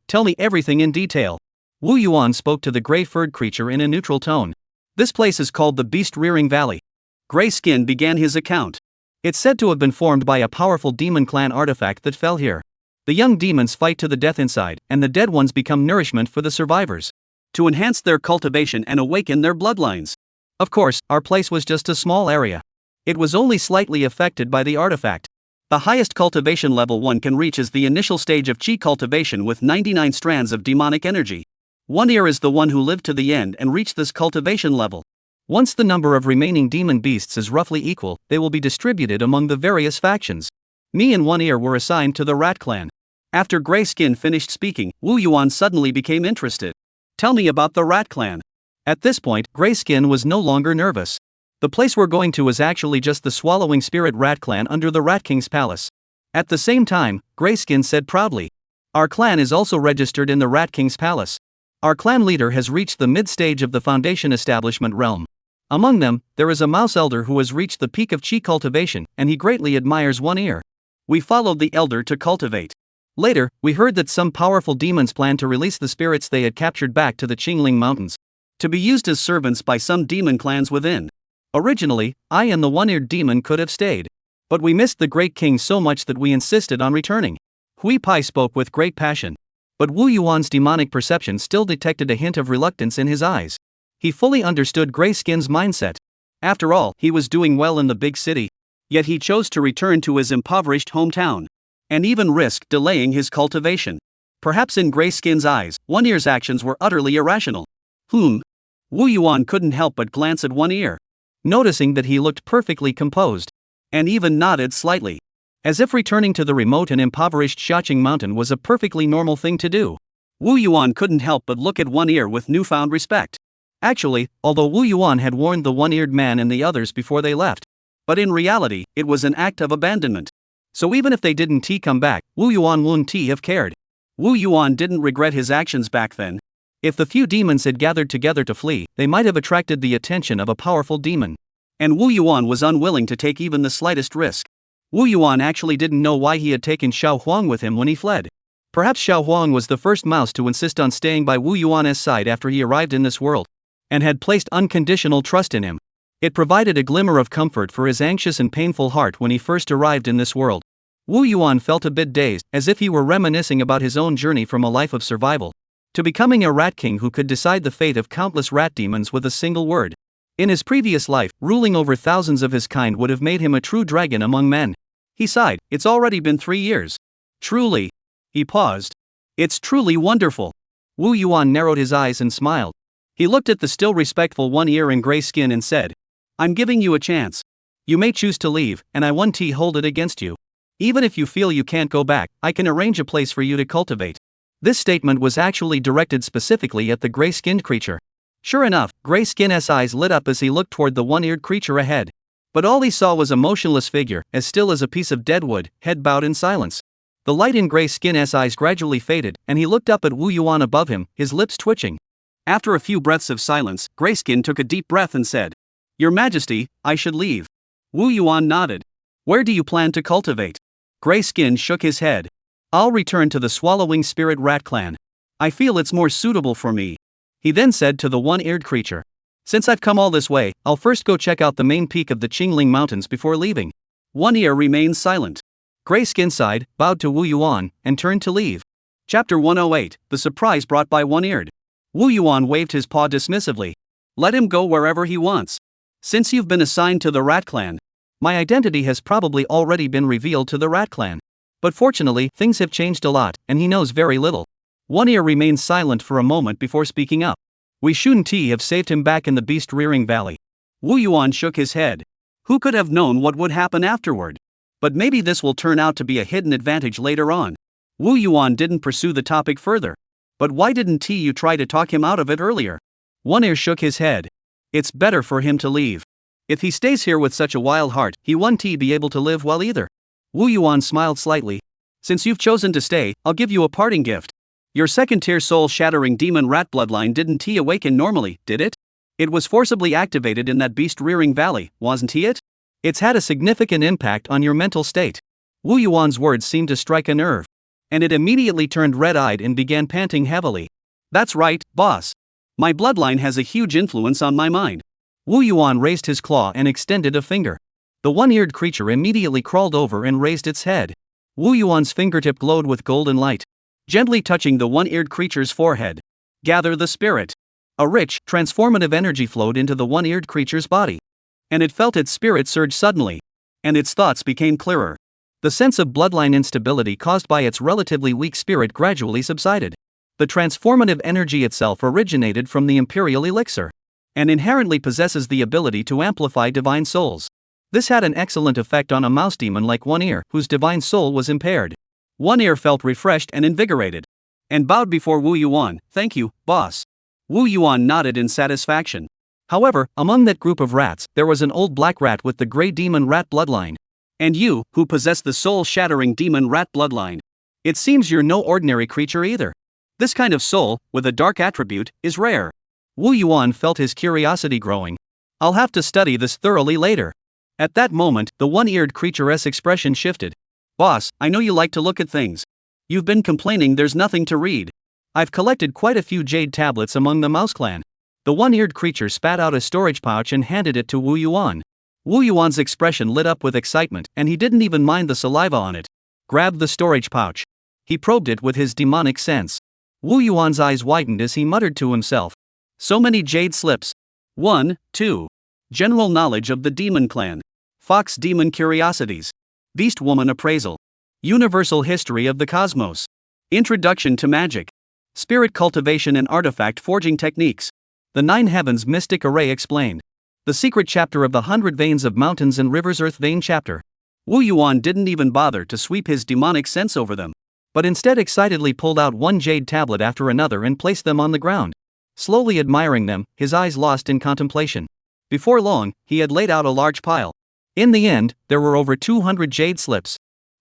Tell me everything in detail. Wu Yuan spoke to the gray-furred creature in a neutral tone. This place is called the Beast-Rearing Valley. Grayskin began his account. It's said to have been formed by a powerful demon clan artifact that fell here. The young demons fight to the death inside, and the dead ones become nourishment for the survivors, to enhance their cultivation and awaken their bloodlines. Of course, our place was just a small area. It was only slightly affected by the artifact. The highest cultivation level one can reach is the initial stage of Qi cultivation with 99 strands of demonic energy. One Ear is the one who lived to the end and reached this cultivation level. Once the number of remaining demon beasts is roughly equal, they will be distributed among the various factions. Me and One Ear were assigned to the Rat Clan. After Grayskin finished speaking, Wu Yuan suddenly became interested. Tell me about the Rat Clan. At this point, Grayskin was no longer nervous. The place we're going to is actually just the Swallowing Spirit Rat Clan under the Rat King's palace. At the same time, Grayskin said proudly, our clan is also registered in the Rat King's palace. Our clan leader has reached the mid-stage of the Foundation establishment realm. Among them, there is a mouse elder who has reached the peak of Qi cultivation, and he greatly admires One Ear. We followed the elder to cultivate. Later, we heard that some powerful demons planned to release the spirits they had captured back to the Qingling Mountains, to be used as servants by some demon clans within. Originally, I and the one-eared demon could have stayed, but we missed the Great King so much that we insisted on returning. Hui Pai spoke with great passion, but Wu Yuan's demonic perception still detected a hint of reluctance in his eyes. He fully understood Grayskin's mindset. After all, he was doing well in the big city, yet he chose to return to his impoverished hometown, and even risk delaying his cultivation. Perhaps in Grayskin's eyes, One Ear's actions were utterly irrational. Wu Yuan couldn't help but glance at One Ear, noticing that he looked perfectly composed, and even nodded slightly, as if returning to the remote and impoverished Xiaoqing Mountain was a perfectly normal thing to do. Wu Yuan couldn't help but look at One Ear with newfound respect. Actually, although Wu Yuan had warned the one-eared man and the others before they left, but in reality, it was an act of abandonment. So even if they didn't come back, Wu Yuan wouldn't have cared. Wu Yuan didn't regret his actions back then. If the few demons had gathered together to flee, they might have attracted the attention of a powerful demon. And Wu Yuan was unwilling to take even the slightest risk. Wu Yuan actually didn't know why he had taken Xiao Huang with him when he fled. Perhaps Xiao Huang was the first mouse to insist on staying by Wu Yuan's side after he arrived in this world, and had placed unconditional trust in him. It provided a glimmer of comfort for his anxious and painful heart when he first arrived in this world. Wu Yuan felt a bit dazed, as if he were reminiscing about his own journey from a life of survival to becoming a rat king who could decide the fate of countless rat demons with a single word. In his previous life, ruling over thousands of his kind would have made him a true dragon among men. He sighed, "It's already been 3 years. Truly." He paused. "It's truly wonderful." Wu Yuan narrowed his eyes and smiled. He looked at the still respectful one ear and gray skin and said, "I'm giving you a chance. You may choose to leave, and I won't hold it against you. Even if you feel you can't go back, I can arrange a place for you to cultivate." This statement was actually directed specifically at the gray-skinned creature. Sure enough, Gray-Skin's eyes lit up as he looked toward the one-eared creature ahead. But all he saw was a motionless figure, as still as a piece of dead wood, head bowed in silence. The light in Gray-Skin's eyes gradually faded, and he looked up at Wu Yuan above him, his lips twitching. After a few breaths of silence, Grayskin took a deep breath and said, "Your Majesty, I should leave." Wu Yuan nodded. "Where do you plan to cultivate?" Grayskin shook his head. "I'll return to the Swallowing Spirit Rat Clan. I feel it's more suitable for me." He then said to the one-eared creature, "Since I've come all this way, I'll first go check out the main peak of the Qingling Mountains before leaving." One Ear remained silent. Grayskin sighed, bowed to Wu Yuan, and turned to leave. Chapter 108, The Surprise Brought by One-Eared. Wu Yuan waved his paw dismissively. "Let him go wherever he wants. Since you've been assigned to the Rat Clan, my identity has probably already been revealed to the Rat Clan. But fortunately, things have changed a lot, and he knows very little." One Ear remained silent for a moment before speaking up. "We shouldn't have saved him back in the beast-rearing valley." Wu Yuan shook his head. Who could have known what would happen afterward? But maybe this will turn out to be a hidden advantage later on. Wu Yuan didn't pursue the topic further. But why didn't you try to talk him out of it earlier? One Ear shook his head. "It's better for him to leave. If he stays here with such a wild heart, he won't be able to live well either." Wu Yuan smiled slightly. "Since you've chosen to stay, I'll give you a parting gift. Your second-tier soul-shattering demon rat bloodline didn't awaken normally, did it? It was forcibly activated in that beast-rearing valley, wasn't it? It's had a significant impact on your mental state." Wu Yuan's words seemed to strike a nerve. And it immediately turned red-eyed and began panting heavily. "That's right, boss. My bloodline has a huge influence on my mind." Wu Yuan raised his claw and extended a finger. The one-eared creature immediately crawled over and raised its head. Wu Yuan's fingertip glowed with golden light, gently touching the one-eared creature's forehead. "Gather the spirit." A rich, transformative energy flowed into the one-eared creature's body. And it felt its spirit surge suddenly. And its thoughts became clearer. The sense of bloodline instability caused by its relatively weak spirit gradually subsided. The transformative energy itself originated from the Imperial Elixir, and inherently possesses the ability to amplify divine souls. This had an excellent effect on a mouse demon like One Ear, whose divine soul was impaired. One Ear felt refreshed and invigorated, and bowed before Wu Yuan. "Thank you, boss." Wu Yuan nodded in satisfaction. However, among that group of rats, there was an old black rat with the gray demon rat bloodline. And you, who possess the soul-shattering demon rat bloodline. It seems you're no ordinary creature either. This kind of soul, with a dark attribute, is rare. Wu Yuan felt his curiosity growing. "I'll have to study this thoroughly later." At that moment, the one-eared creature's expression shifted. "Boss, I know you like to look at things. You've been complaining there's nothing to read. I've collected quite a few jade tablets among the mouse clan." The one-eared creature spat out a storage pouch and handed it to Wu Yuan. Wu Yuan's expression lit up with excitement, and he didn't even mind the saliva on it. Grabbed the storage pouch. He probed it with his demonic sense. Wu Yuan's eyes widened as he muttered to himself. So many jade slips. 1, 2. General knowledge of the demon clan. Fox demon curiosities. Beast woman appraisal. Universal history of the cosmos. Introduction to magic. Spirit cultivation and artifact forging techniques. The Nine Heavens mystic array explained. The secret chapter of the 100 veins of mountains and rivers earth vein chapter. Wu Yuan didn't even bother to sweep his demonic sense over them, but instead excitedly pulled out one jade tablet after another and placed them on the ground. Slowly admiring them, his eyes lost in contemplation. Before long, he had laid out a large pile. In the end, there were over 200 jade slips.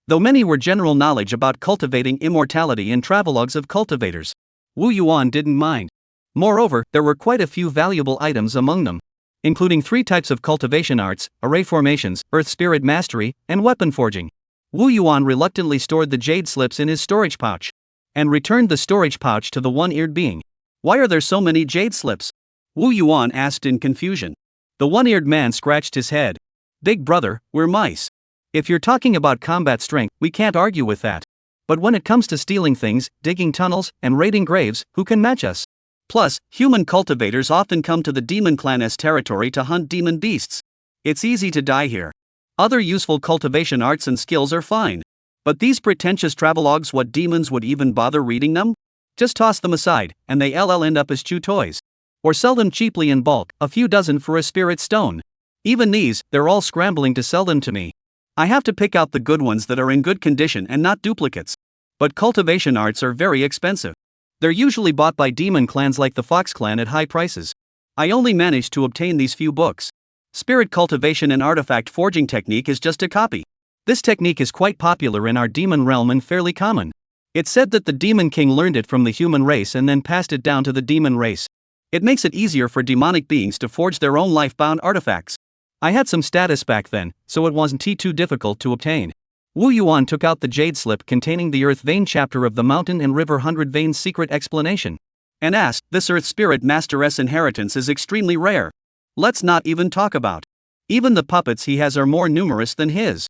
though many were general knowledge about cultivating immortality and travelogues of cultivators. Wu Yuan didn't mind. Moreover, there were quite a few valuable items among them, including 3 types of cultivation arts, array formations, earth spirit mastery, and weapon forging. Wu Yuan reluctantly stored the jade slips in his storage pouch, and returned the storage pouch to the one-eared being. Why are there so many jade slips? Wu Yuan asked in confusion. The one-eared man scratched his head. Big brother, we're mice. If you're talking about combat strength, we can't argue with that. But when it comes to stealing things, digging tunnels, and raiding graves, who can match us? Plus, human cultivators often come to the demon clan's territory to hunt demon beasts. It's easy to die here. Other useful cultivation arts and skills are fine. But these pretentious travelogues, what demons would even bother reading them? Just toss them aside, and they'll end up as chew toys. Or sell them cheaply in bulk, a few dozen for a spirit stone. Even these, they're all scrambling to sell them to me. I have to pick out the good ones that are in good condition and not duplicates. But cultivation arts are very expensive. They're usually bought by demon clans like the Fox clan at high prices. I only managed to obtain these few books. Spirit cultivation and artifact forging technique is just a copy. This technique is quite popular in our demon realm and fairly common. It's said that the demon king learned it from the human race and then passed it down to the demon race. It makes it easier for demonic beings to forge their own life-bound artifacts. I had some status back then, so it wasn't too difficult to obtain. Wu Yuan took out the jade slip containing the Earth Vein chapter of the Mountain and River 100 Veins secret explanation, and asked, "This Earth Spirit Masteress inheritance is extremely rare. Let's not even talk about. Even the puppets he has are more numerous than his.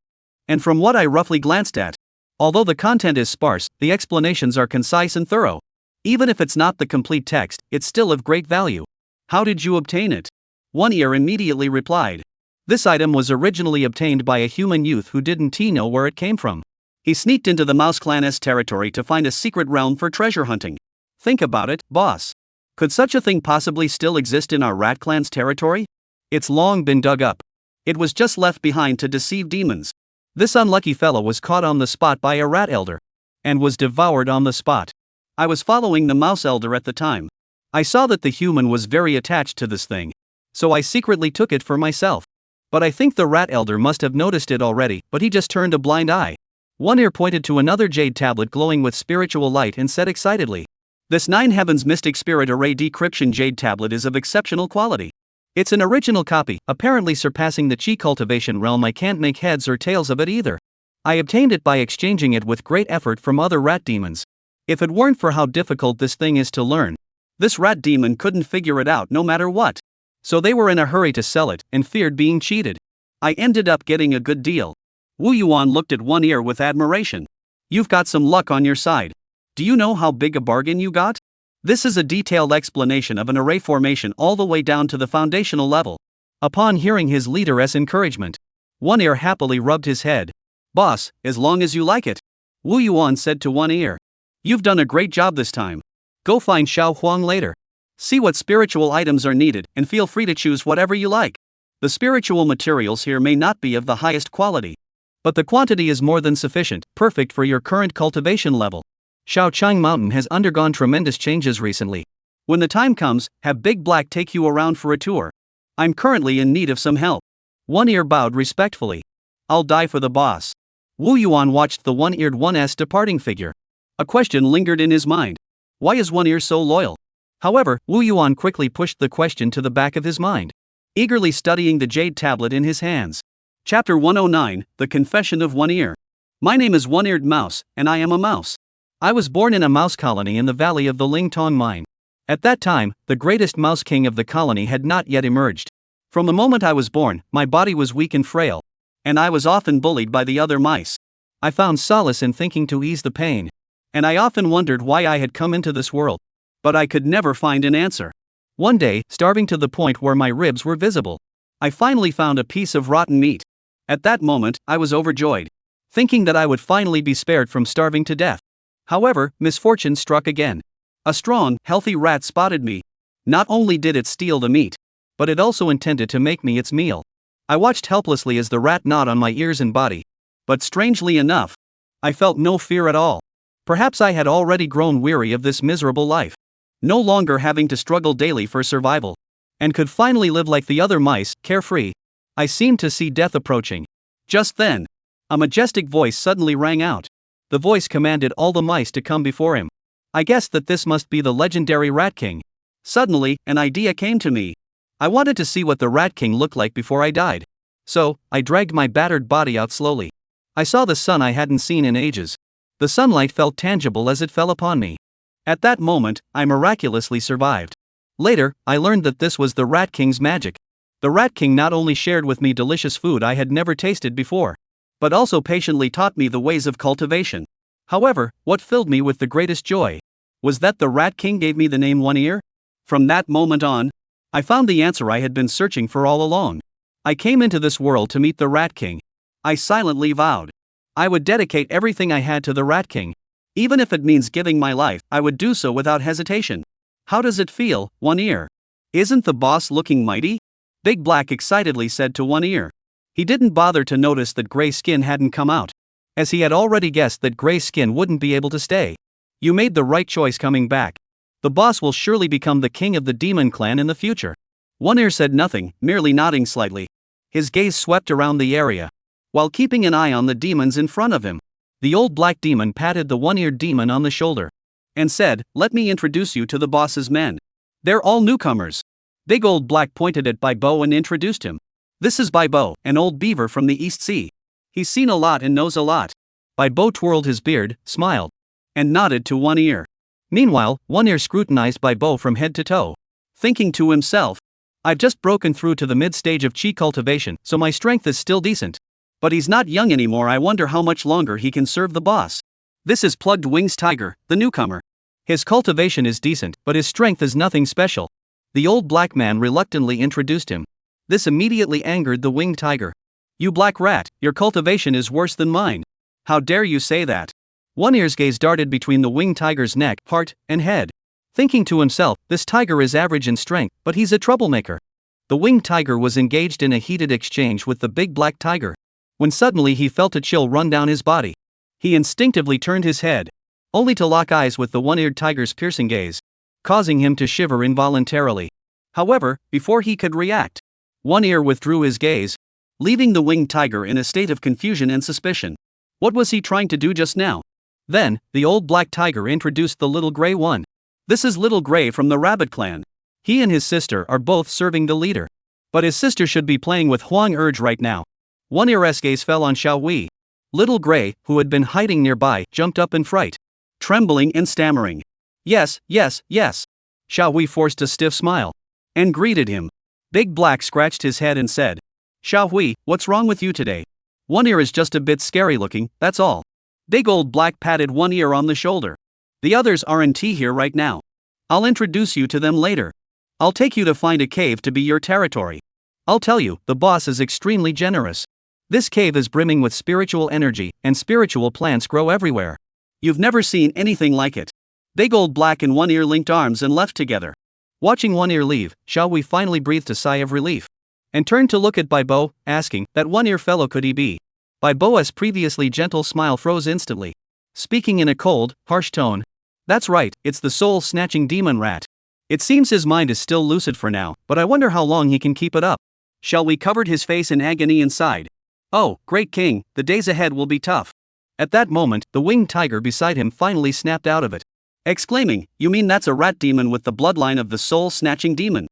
And from what I roughly glanced at, although the content is sparse, the explanations are concise and thorough. Even if it's not the complete text, it's still of great value. How did you obtain it?" One Ear immediately replied. This item was originally obtained by a human youth who didn't know where it came from. He sneaked into the Mouse Clan's territory to find a secret realm for treasure hunting. Think about it, boss. Could such a thing possibly still exist in our Rat Clan's territory? It's long been dug up. It was just left behind to deceive demons. This unlucky fellow was caught on the spot by a rat elder, and was devoured on the spot. I was following the mouse elder at the time. I saw that the human was very attached to this thing, so I secretly took it for myself. But I think the rat elder must have noticed it already, but he just turned a blind eye. One Ear pointed to another jade tablet glowing with spiritual light and said excitedly, "This 9 Heavens Mystic Spirit Array Decryption Jade Tablet is of exceptional quality. It's an original copy, apparently surpassing the Chi cultivation realm. I can't make heads or tails of it either. I obtained it by exchanging it with great effort from other rat demons. If it weren't for how difficult this thing is to learn, this rat demon couldn't figure it out no matter what. So they were in a hurry to sell it, and feared being cheated. I ended up getting a good deal." Wu Yuan looked at One Ear with admiration. "You've got some luck on your side. Do you know how big a bargain you got? This is a detailed explanation of an array formation all the way down to the foundational level." Upon hearing his leader's encouragement, One Ear happily rubbed his head. "Boss, as long as you like it." Wu Yuan said to One Ear. "You've done a great job this time. Go find Xiao Huang later. See what spiritual items are needed, and feel free to choose whatever you like. The spiritual materials here may not be of the highest quality, but the quantity is more than sufficient, perfect for your current cultivation level. Shaochang Mountain has undergone tremendous changes recently. When the time comes, have Big Black take you around for a tour. I'm currently in need of some help." One Ear bowed respectfully. "I'll die for the boss." Wu Yuan watched the one-eared one's departing figure. A question lingered in his mind. Why is One Ear so loyal? However, Wu Yuan quickly pushed the question to the back of his mind, eagerly studying the jade tablet in his hands. Chapter 109, The Confession of One Ear. My name is One-Eared Mouse, and I am a mouse. I was born in a mouse colony in the valley of the Lingtong mine. At that time, the greatest mouse king of the colony had not yet emerged. From the moment I was born, my body was weak and frail, and I was often bullied by the other mice. I found solace in thinking to ease the pain, and I often wondered why I had come into this world. But I could never find an answer. One day, starving to the point where my ribs were visible, I finally found a piece of rotten meat. At that moment, I was overjoyed, thinking that I would finally be spared from starving to death. However, misfortune struck again. A strong, healthy rat spotted me. Not only did it steal the meat, but it also intended to make me its meal. I watched helplessly as the rat gnawed on my ears and body. But strangely enough, I felt no fear at all. Perhaps I had already grown weary of this miserable life, no longer having to struggle daily for survival, and could finally live like the other mice, carefree. I seemed to see death approaching. Just then, A majestic voice suddenly rang out. The voice commanded all the mice to come before him. I guessed that this must be the legendary Rat King. Suddenly, an idea came to me. I wanted to see what the Rat King looked like before I died. So, I dragged my battered body out slowly. I saw the sun I hadn't seen in ages. The sunlight felt tangible as it fell upon me. At that moment, I miraculously survived. Later, I learned that this was the Rat King's magic. The Rat King not only shared with me delicious food I had never tasted before, but also patiently taught me the ways of cultivation. However, what filled me with the greatest joy was that the Rat King gave me the name One Ear. From that moment on, I found the answer I had been searching for all along. I came into this world to meet the Rat King. I silently vowed I would dedicate everything I had to the Rat King. Even if it means giving my life, I would do so without hesitation. How does it feel, One Ear? Isn't the boss looking mighty? Big Black excitedly said to One Ear. He didn't bother to notice that Gray Skin hadn't come out, as he had already guessed that Gray Skin wouldn't be able to stay. You made the right choice coming back. The boss will surely become the king of the demon clan in the future. One Ear said nothing, merely nodding slightly. His gaze swept around the area, while keeping an eye on the demons in front of him. The old black demon patted the one-eared demon on the shoulder and said, "Let me introduce you to the boss's men. They're all newcomers." Big Old Black pointed at Bibo and introduced him. "This is Bibo, an old beaver from the East Sea. He's seen a lot and knows a lot." Bibo twirled his beard, smiled, and nodded to One Ear. Meanwhile, One Ear scrutinized Bibo from head to toe, thinking to himself, "I've just broken through to the mid-stage of chi cultivation, so my strength is still decent. But he's not young anymore. I wonder how much longer he can serve the boss. This is Plugged Wings Tiger, the newcomer. His cultivation is decent, but his strength is nothing special." The old black man reluctantly introduced him. This immediately angered the winged tiger. "You black rat, your cultivation is worse than mine. How dare you say that?" One Ear's gaze darted between the winged tiger's neck, heart, and head, thinking to himself, this tiger is average in strength, but he's a troublemaker. The winged tiger was engaged in a heated exchange with the big black tiger, when suddenly he felt a chill run down his body. He instinctively turned his head, only to lock eyes with the one-eared tiger's piercing gaze, causing him to shiver involuntarily. However, before he could react, One Ear withdrew his gaze, leaving the winged tiger in a state of confusion and suspicion. What was he trying to do just now? Then, the old black tiger introduced the little gray one. "This is Little Gray from the Rabbit clan. He and his sister are both serving the leader. But his sister should be playing with Huang Urge right now." One Ear's gaze fell on Xiaoing. Little Gray, who had been hiding nearby, jumped up in fright, trembling and stammering. Yes. Xiaoing forced a stiff smile and greeted him. Big Black scratched his head and said, "Xiaoing, what's wrong with you today? One Ear is just a bit scary looking, that's all." Big Old Black patted One Ear on the shoulder. "The others aren't here right now. I'll introduce you to them later. I'll take you to find a cave to be your territory. I'll tell you, the boss is extremely generous. This cave is brimming with spiritual energy, and spiritual plants grow everywhere. You've never seen anything like it." Big Old Black and One Ear linked arms and left together. Watching One Ear leave, Xiaoing finally breathed a sigh of relief and turned to look at Bibo, asking, "That One Ear fellow could he be?" Bibo's previously gentle smile froze instantly, speaking in a cold, harsh tone. "That's right, it's the soul-snatching demon rat. It seems his mind is still lucid for now, but I wonder how long he can keep it up." Xiaoing covered his face in agony and sighed. "Oh, great king, the days ahead will be tough." At that moment, the winged tiger beside him finally snapped out of it, exclaiming, "You mean that's a rat demon with the bloodline of the soul-snatching demon?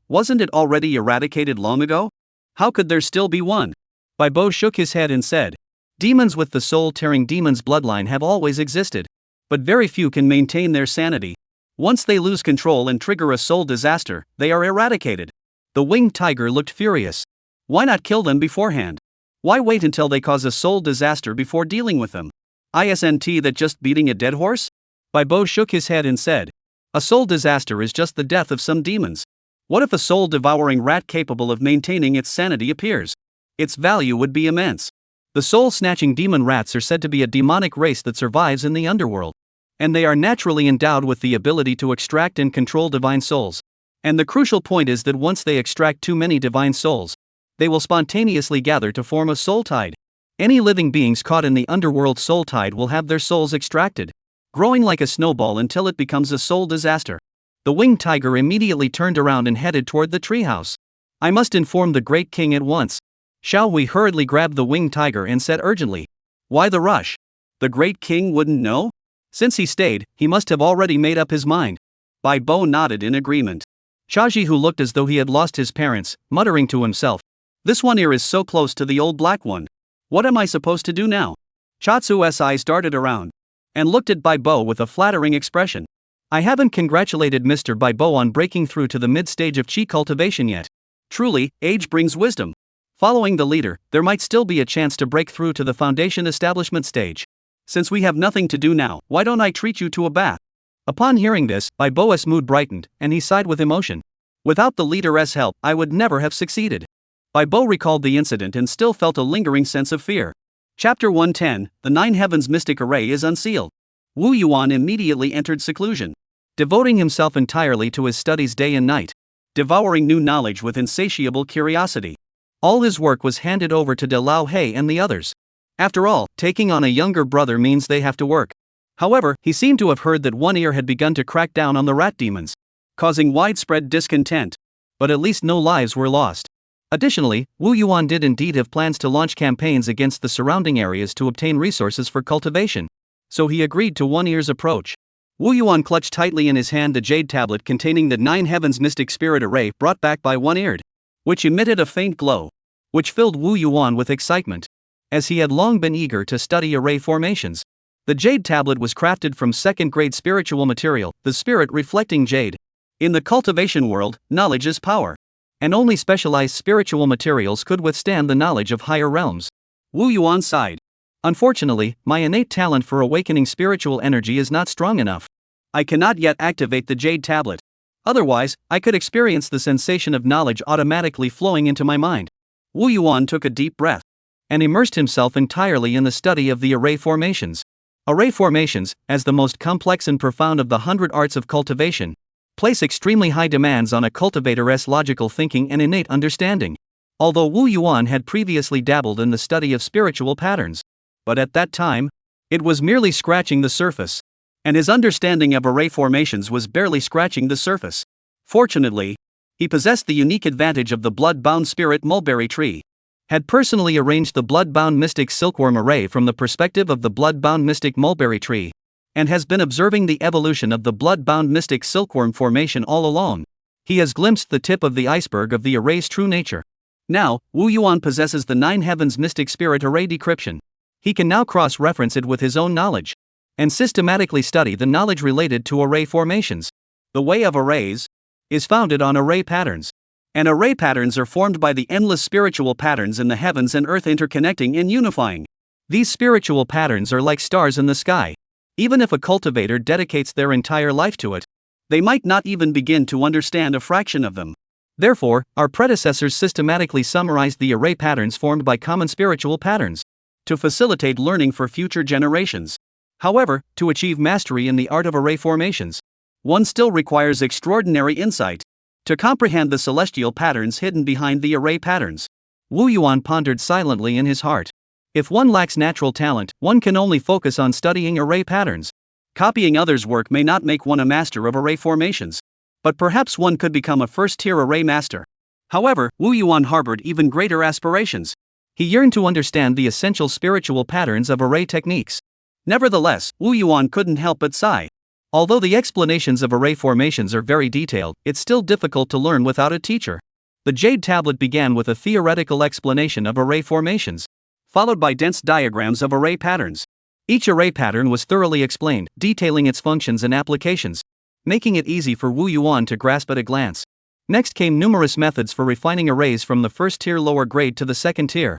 Wasn't it already eradicated long ago? How could there still be one?" Bibo shook his head and said, "Demons with the soul-tearing demon's bloodline have always existed, but very few can maintain their sanity. Once they lose control and trigger a soul disaster, they are eradicated." The winged tiger looked furious. Why not kill them beforehand? Why wait until they cause a soul disaster before dealing with them? Isn't that just beating a dead horse? Bibo shook his head and said, "A soul disaster is just the death of some demons. What if a soul-devouring rat capable of maintaining its sanity appears? Its value would be immense." The soul-snatching demon rats are said to be a demonic race that survives in the underworld, and they are naturally endowed with the ability to extract and control divine souls. And the crucial point is that once they extract too many divine souls, they will spontaneously gather to form a soul tide. Any living beings caught in the underworld soul tide will have their souls extracted, growing like a snowball until it becomes a soul disaster. The winged tiger immediately turned around and headed toward the treehouse. "I must inform the great king at once." Xiao Hui hurriedly grabbed the winged tiger and said urgently, "Why the rush? The great king wouldn't know?" Since he stayed, he must have already made up his mind. Bai Bo nodded in agreement. Shaji, who looked as though he had lost his parents, muttering to himself, "This one ear is so close to the old black one. What am I supposed to do now?" Chatsu's eyes darted around and looked at Bai Bo with a flattering expression. "I haven't congratulated Mr. Bai Bo on breaking through to the mid-stage of Qi cultivation yet. Truly, age brings wisdom. Following the leader, there might still be a chance to break through to the foundation establishment stage. Since we have nothing to do now, why don't I treat you to a bath?" Upon hearing this, Bai Bo's mood brightened, and he sighed with emotion. "Without the leader's help, I would never have succeeded." Bai Bo recalled the incident and still felt a lingering sense of fear. Chapter 110, The Nine Heavens Mystic Array is unsealed. Wu Yuan immediately entered seclusion, devoting himself entirely to his studies day and night, devouring new knowledge with insatiable curiosity. All his work was handed over to De Lao He and the others. After all, taking on a younger brother means they have to work. However, he seemed to have heard that One Ear had begun to crack down on the rat demons, causing widespread discontent. But at least no lives were lost. Additionally, Wu Yuan did indeed have plans to launch campaigns against the surrounding areas to obtain resources for cultivation. So he agreed to One Ear's approach. Wu Yuan clutched tightly in his hand the jade tablet containing the Nine Heavens Mystic Spirit Array brought back by One Eared, which emitted a faint glow, which filled Wu Yuan with excitement, as he had long been eager to study array formations. The jade tablet was crafted from second-grade spiritual material, the spirit reflecting jade. In the cultivation world, knowledge is power, and only specialized spiritual materials could withstand the knowledge of higher realms. Wu Yuan sighed. "Unfortunately, my innate talent for awakening spiritual energy is not strong enough. I cannot yet activate the jade tablet. Otherwise, I could experience the sensation of knowledge automatically flowing into my mind." Wu Yuan took a deep breath and immersed himself entirely in the study of the array formations. Array formations, as the most complex and profound of the 100 arts of cultivation, place extremely high demands on a cultivator's logical thinking and innate understanding. Although Wu Yuan had previously dabbled in the study of spiritual patterns, but at that time, it was merely scratching the surface, and his understanding of array formations was barely scratching the surface. Fortunately, he possessed the unique advantage of the bloodbound spirit mulberry tree, had personally arranged the bloodbound mystic silkworm array from the perspective of the bloodbound mystic mulberry tree, and has been observing the evolution of the bloodbound mystic silkworm formation all along. He has glimpsed the tip of the iceberg of the array's true nature. Now, Wu Yuan possesses the Nine Heavens Mystic Spirit Array decryption. He can now cross-reference it with his own knowledge, and systematically study the knowledge related to array formations. The way of arrays is founded on array patterns. And array patterns are formed by the endless spiritual patterns in the heavens and earth interconnecting and unifying. These spiritual patterns are like stars in the sky. Even if a cultivator dedicates their entire life to it, they might not even begin to understand a fraction of them. Therefore, our predecessors systematically summarized the array patterns formed by common spiritual patterns to facilitate learning for future generations. However, to achieve mastery in the art of array formations, one still requires extraordinary insight to comprehend the celestial patterns hidden behind the array patterns. Wu Yuan pondered silently in his heart. If one lacks natural talent, one can only focus on studying array patterns. Copying others' work may not make one a master of array formations, but perhaps one could become a first-tier array master. However, Wu Yuan harbored even greater aspirations. He yearned to understand the essential spiritual patterns of array techniques. Nevertheless, Wu Yuan couldn't help but sigh. Although the explanations of array formations are very detailed, it's still difficult to learn without a teacher. The jade tablet began with a theoretical explanation of array formations, followed by dense diagrams of array patterns. Each array pattern was thoroughly explained, detailing its functions and applications, making it easy for Wu Yuan to grasp at a glance. Next came numerous methods for refining arrays from the first tier lower grade to the second tier,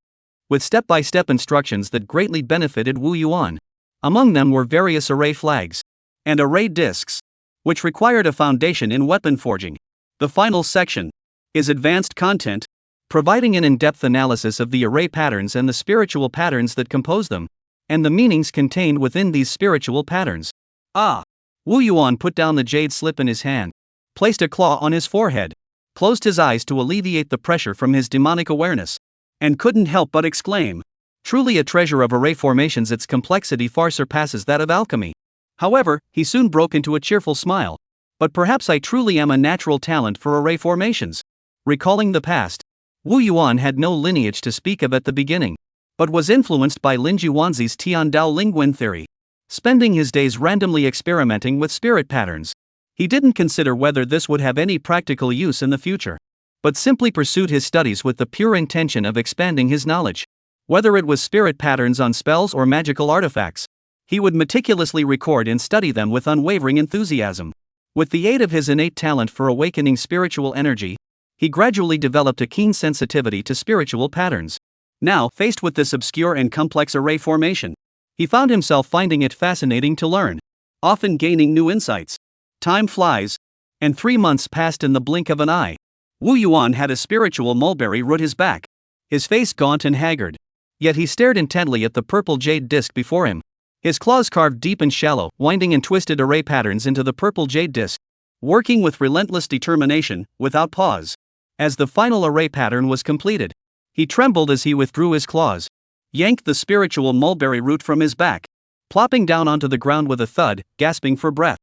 with step-by-step instructions that greatly benefited Wu Yuan. Among them were various array flags and array discs, which required a foundation in weapon forging. The final section is advanced content, providing an in-depth analysis of the array patterns and the spiritual patterns that compose them, and the meanings contained within these spiritual patterns. Ah! Wu Yuan put down the jade slip in his hand, placed a claw on his forehead, closed his eyes to alleviate the pressure from his demonic awareness, and couldn't help but exclaim, "Truly a treasure of array formations, its complexity far surpasses that of alchemy." However, he soon broke into a cheerful smile. "But perhaps I truly am a natural talent for array formations." Recalling the past, Wu Yuan had no lineage to speak of at the beginning, but was influenced by Linji Wanzi's Tiandao Lingguan theory, spending his days randomly experimenting with spirit patterns. He didn't consider whether this would have any practical use in the future, but simply pursued his studies with the pure intention of expanding his knowledge. Whether it was spirit patterns on spells or magical artifacts, he would meticulously record and study them with unwavering enthusiasm. With the aid of his innate talent for awakening spiritual energy, he gradually developed a keen sensitivity to spiritual patterns. Now, faced with this obscure and complex array formation, he found himself finding it fascinating to learn, often gaining new insights. Time flies, and 3 months passed in the blink of an eye. Wu Yuan had a spiritual mulberry root his back, his face gaunt and haggard. Yet he stared intently at the purple jade disc before him. His claws carved deep and shallow, winding and twisted array patterns into the purple jade disc, working with relentless determination, without pause. As the final array pattern was completed, he trembled as he withdrew his claws, yanked the spiritual mulberry root from his back, plopping down onto the ground with a thud, gasping for breath.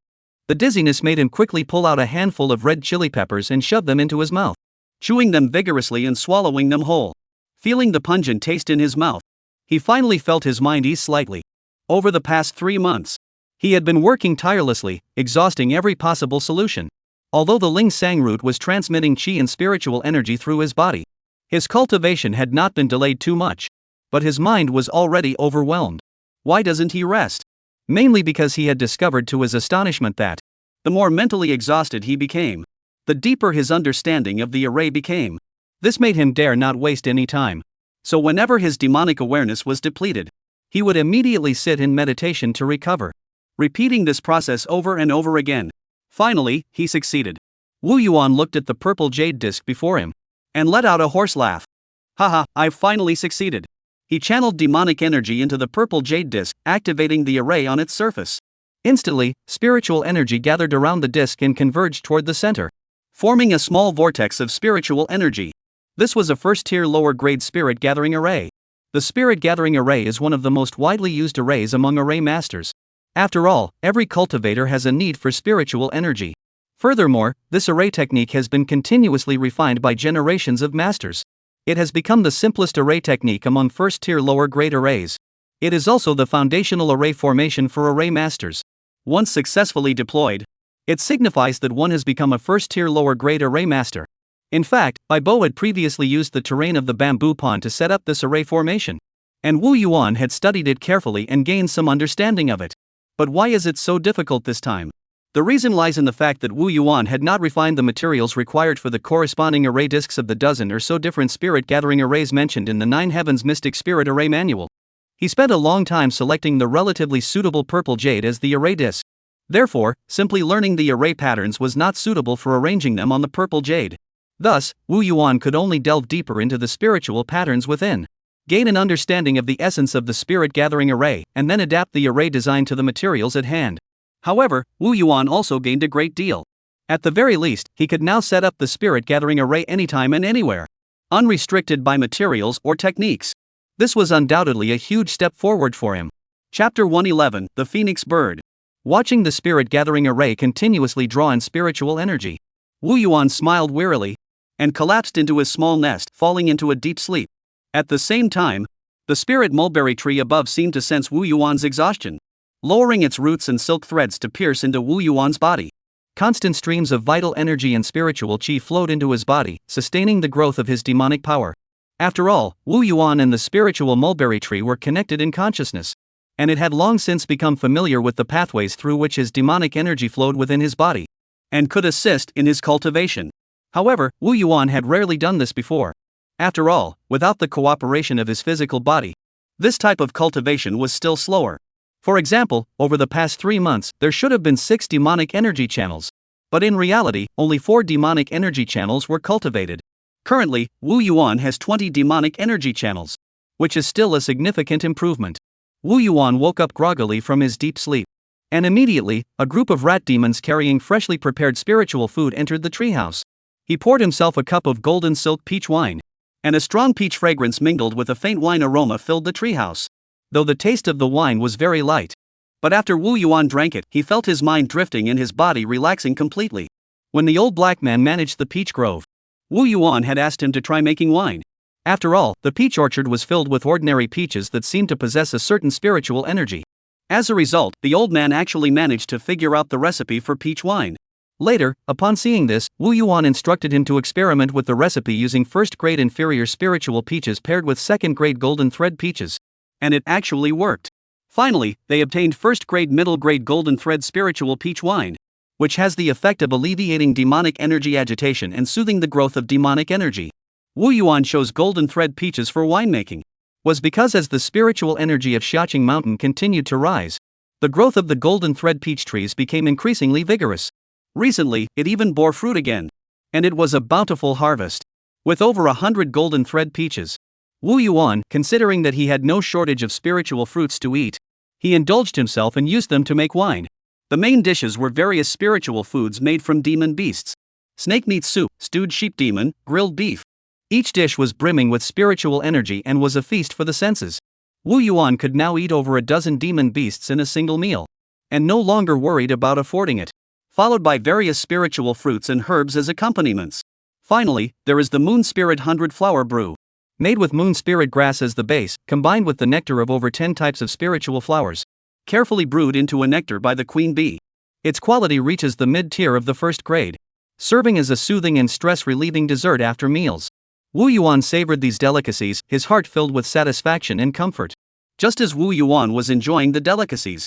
The dizziness made him quickly pull out a handful of red chili peppers and shove them into his mouth, chewing them vigorously and swallowing them whole. Feeling the pungent taste in his mouth, he finally felt his mind ease slightly. Over the past 3 months, he had been working tirelessly, exhausting every possible solution. Although the Ling Sang root was transmitting qi and spiritual energy through his body, his cultivation had not been delayed too much. But his mind was already overwhelmed. Why doesn't he rest? Mainly because he had discovered to his astonishment that, the more mentally exhausted he became, the deeper his understanding of the array became. This made him dare not waste any time. So whenever his demonic awareness was depleted, he would immediately sit in meditation to recover, repeating this process over and over again. Finally, he succeeded. Wu Yuan looked at the purple jade disc before him, and let out a hoarse laugh. Haha, I've finally succeeded. He channeled demonic energy into the purple jade disc, activating the array on its surface. Instantly, spiritual energy gathered around the disc and converged toward the center, forming a small vortex of spiritual energy. This was a first-tier lower-grade spirit gathering array. The spirit gathering array is one of the most widely used arrays among array masters. After all, every cultivator has a need for spiritual energy. Furthermore, this array technique has been continuously refined by generations of masters. It has become the simplest array technique among first-tier lower-grade arrays. It is also the foundational array formation for array masters. Once successfully deployed, it signifies that one has become a first-tier lower-grade array master. In fact, Bai Bo had previously used the terrain of the bamboo pond to set up this array formation, and Wu Yuan had studied it carefully and gained some understanding of it. But why is it so difficult this time? The reason lies in the fact that Wu Yuan had not refined the materials required for the corresponding array discs of the dozen or so different spirit gathering arrays mentioned in the 9 Heavens Mystic Spirit Array Manual. He spent a long time selecting the relatively suitable purple jade as the array disc. Therefore, simply learning the array patterns was not suitable for arranging them on the purple jade. Thus, Wu Yuan could only delve deeper into the spiritual patterns within, gain an understanding of the essence of the spirit gathering array, and then adapt the array design to the materials at hand. However, Wu Yuan also gained a great deal. At the very least, he could now set up the spirit gathering array anytime and anywhere, unrestricted by materials or techniques. This was undoubtedly a huge step forward for him. Chapter 111, The Phoenix Bird. Watching the spirit gathering array continuously draw in spiritual energy, Wu Yuan smiled wearily and collapsed into his small nest, falling into a deep sleep. At the same time, the spirit mulberry tree above seemed to sense Wu Yuan's exhaustion, lowering its roots and silk threads to pierce into Wu Yuan's body. Constant streams of vital energy and spiritual qi flowed into his body, sustaining the growth of his demonic power. After all, Wu Yuan and the spiritual mulberry tree were connected in consciousness, and it had long since become familiar with the pathways through which his demonic energy flowed within his body, and could assist in his cultivation. However, Wu Yuan had rarely done this before. After all, without the cooperation of his physical body, this type of cultivation was still slower. For example, over the past 3 months, there should have been 6 demonic energy channels. But in reality, only 4 demonic energy channels were cultivated. Currently, Wu Yuan has 20 demonic energy channels, which is still a significant improvement. Wu Yuan woke up groggily from his deep sleep, and immediately, a group of rat demons carrying freshly prepared spiritual food entered the treehouse. He poured himself a cup of golden silk peach wine, and a strong peach fragrance mingled with a faint wine aroma filled the treehouse, though the taste of the wine was very light. But after Wu Yuan drank it, he felt his mind drifting and his body relaxing completely. When the old black man managed the peach grove, Wu Yuan had asked him to try making wine. After all, the peach orchard was filled with ordinary peaches that seemed to possess a certain spiritual energy. As a result, the old man actually managed to figure out the recipe for peach wine. Later, upon seeing this, Wu Yuan instructed him to experiment with the recipe using first-grade inferior spiritual peaches paired with second-grade golden thread peaches. And it actually worked. Finally, they obtained first-grade middle-grade golden thread spiritual peach wine, which has the effect of alleviating demonic energy agitation and soothing the growth of demonic energy. Wu Yuan chose golden thread peaches for winemaking. Was because as the spiritual energy of Xiaoing Mountain continued to rise, the growth of the golden thread peach trees became increasingly vigorous. Recently, it even bore fruit again. And it was a bountiful harvest. With over 100 golden thread peaches, Wu Yuan, considering that he had no shortage of spiritual fruits to eat, he indulged himself and used them to make wine. The main dishes were various spiritual foods made from demon beasts. Snake meat soup, stewed sheep demon, grilled beef. Each dish was brimming with spiritual energy and was a feast for the senses. Wu Yuan could now eat over a dozen demon beasts in a single meal, and no longer worried about affording it. Followed by various spiritual fruits and herbs as accompaniments. Finally, there is the Moon Spirit 100 Flower Brew. Made with moon spirit grass as the base, combined with the nectar of over 10 types of spiritual flowers. Carefully brewed into a nectar by the queen bee. Its quality reaches the mid-tier of the first grade, serving as a soothing and stress-relieving dessert after meals. Wu Yuan savored these delicacies, his heart filled with satisfaction and comfort. Just as Wu Yuan was enjoying the delicacies,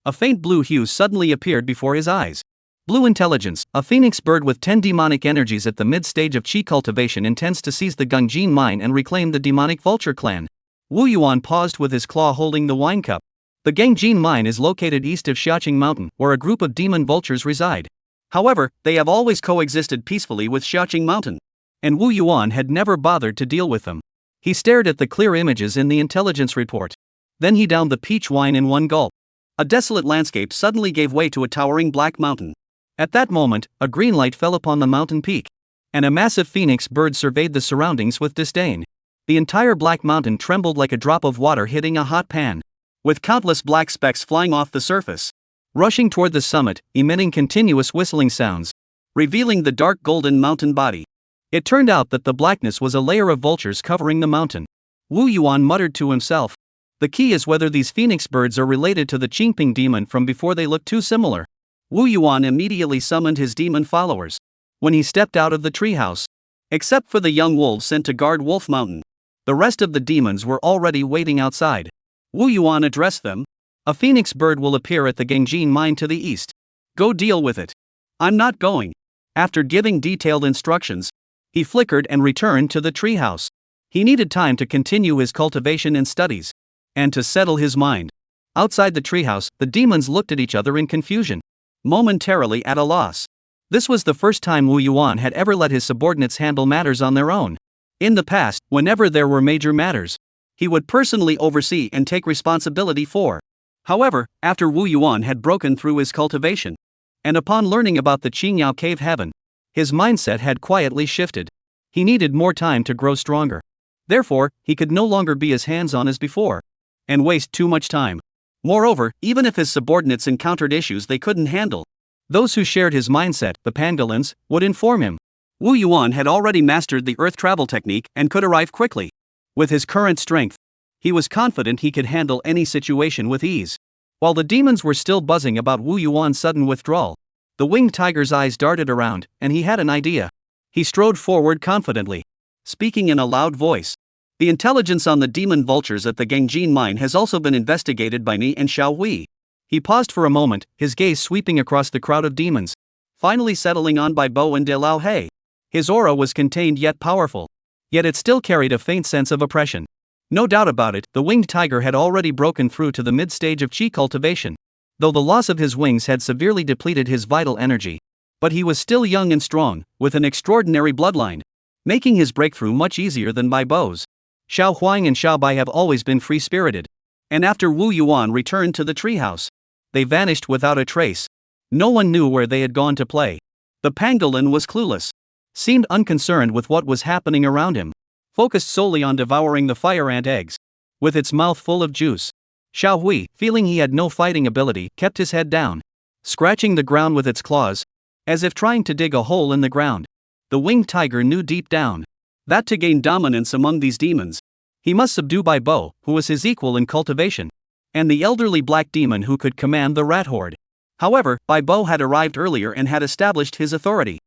a faint blue hue suddenly appeared before his eyes. Blue intelligence, a phoenix bird with 10 demonic energies at the mid-stage of qi cultivation intends to seize the Gungjin mine and reclaim the demonic vulture clan. Wu Yuan paused with his claw holding the wine cup. The Gangjin mine is located east of Xiaoqing Mountain, where a group of demon vultures reside. However, they have always coexisted peacefully with Xiaoqing Mountain, and Wu Yuan had never bothered to deal with them. He stared at the clear images in the intelligence report. Then he downed the peach wine in one gulp. A desolate landscape suddenly gave way to a towering black mountain. At that moment, a green light fell upon the mountain peak, and a massive phoenix bird surveyed the surroundings with disdain. The entire black mountain trembled like a drop of water hitting a hot pan, with countless black specks flying off the surface, rushing toward the summit, emitting continuous whistling sounds, revealing the dark golden mountain body. It turned out that the blackness was a layer of vultures covering the mountain. Wu Yuan muttered to himself. The key is whether these phoenix birds are related to the Qingping demon from before they look too similar. Wu Yuan immediately summoned his demon followers. When he stepped out of the treehouse, except for the young wolves sent to guard Wolf Mountain, the rest of the demons were already waiting outside. Wu Yuan addressed them. A phoenix bird will appear at the Gangjin mine to the east. Go deal with it. I'm not going. After giving detailed instructions, he flickered and returned to the treehouse. He needed time to continue his cultivation and studies, and to settle his mind. Outside the treehouse, the demons looked at each other in confusion, momentarily at a loss. This was the first time Wu Yuan had ever let his subordinates handle matters on their own. In the past, whenever there were major matters, he would personally oversee and take responsibility for. However, after Wu Yuan had broken through his cultivation, and upon learning about the Qingyao cave heaven, his mindset had quietly shifted. He needed more time to grow stronger. Therefore, he could no longer be as hands-on as before, and waste too much time. Moreover, even if his subordinates encountered issues they couldn't handle, those who shared his mindset, the pangolins, would inform him. Wu Yuan had already mastered the earth travel technique and could arrive quickly. With his current strength, he was confident he could handle any situation with ease. While the demons were still buzzing about Wu Yuan's sudden withdrawal, the winged tiger's eyes darted around, and he had an idea. He strode forward confidently, speaking in a loud voice. The intelligence on the demon vultures at the Gangjin mine has also been investigated by me and Xiao Hui. He paused for a moment, his gaze sweeping across the crowd of demons, finally settling on Bai Bo and De Lao He. His aura was contained yet powerful, yet it still carried a faint sense of oppression. No doubt about it, the winged tiger had already broken through to the mid-stage of qi cultivation, though the loss of his wings had severely depleted his vital energy. But he was still young and strong, with an extraordinary bloodline, making his breakthrough much easier than Bai Bo's. Xiao Huang and Xiao Bai have always been free-spirited, and after Wu Yuan returned to the treehouse, they vanished without a trace. No one knew where they had gone to play. The pangolin was clueless, seemed unconcerned with what was happening around him, focused solely on devouring the fire ant eggs, with its mouth full of juice. Xiao Hui, feeling he had no fighting ability, kept his head down, scratching the ground with its claws, as if trying to dig a hole in the ground. The winged tiger knew deep down that to gain dominance among these demons, he must subdue Bai Bo, who was his equal in cultivation, and the elderly black demon who could command the rat horde. However, Bai Bo had arrived earlier and had established his authority,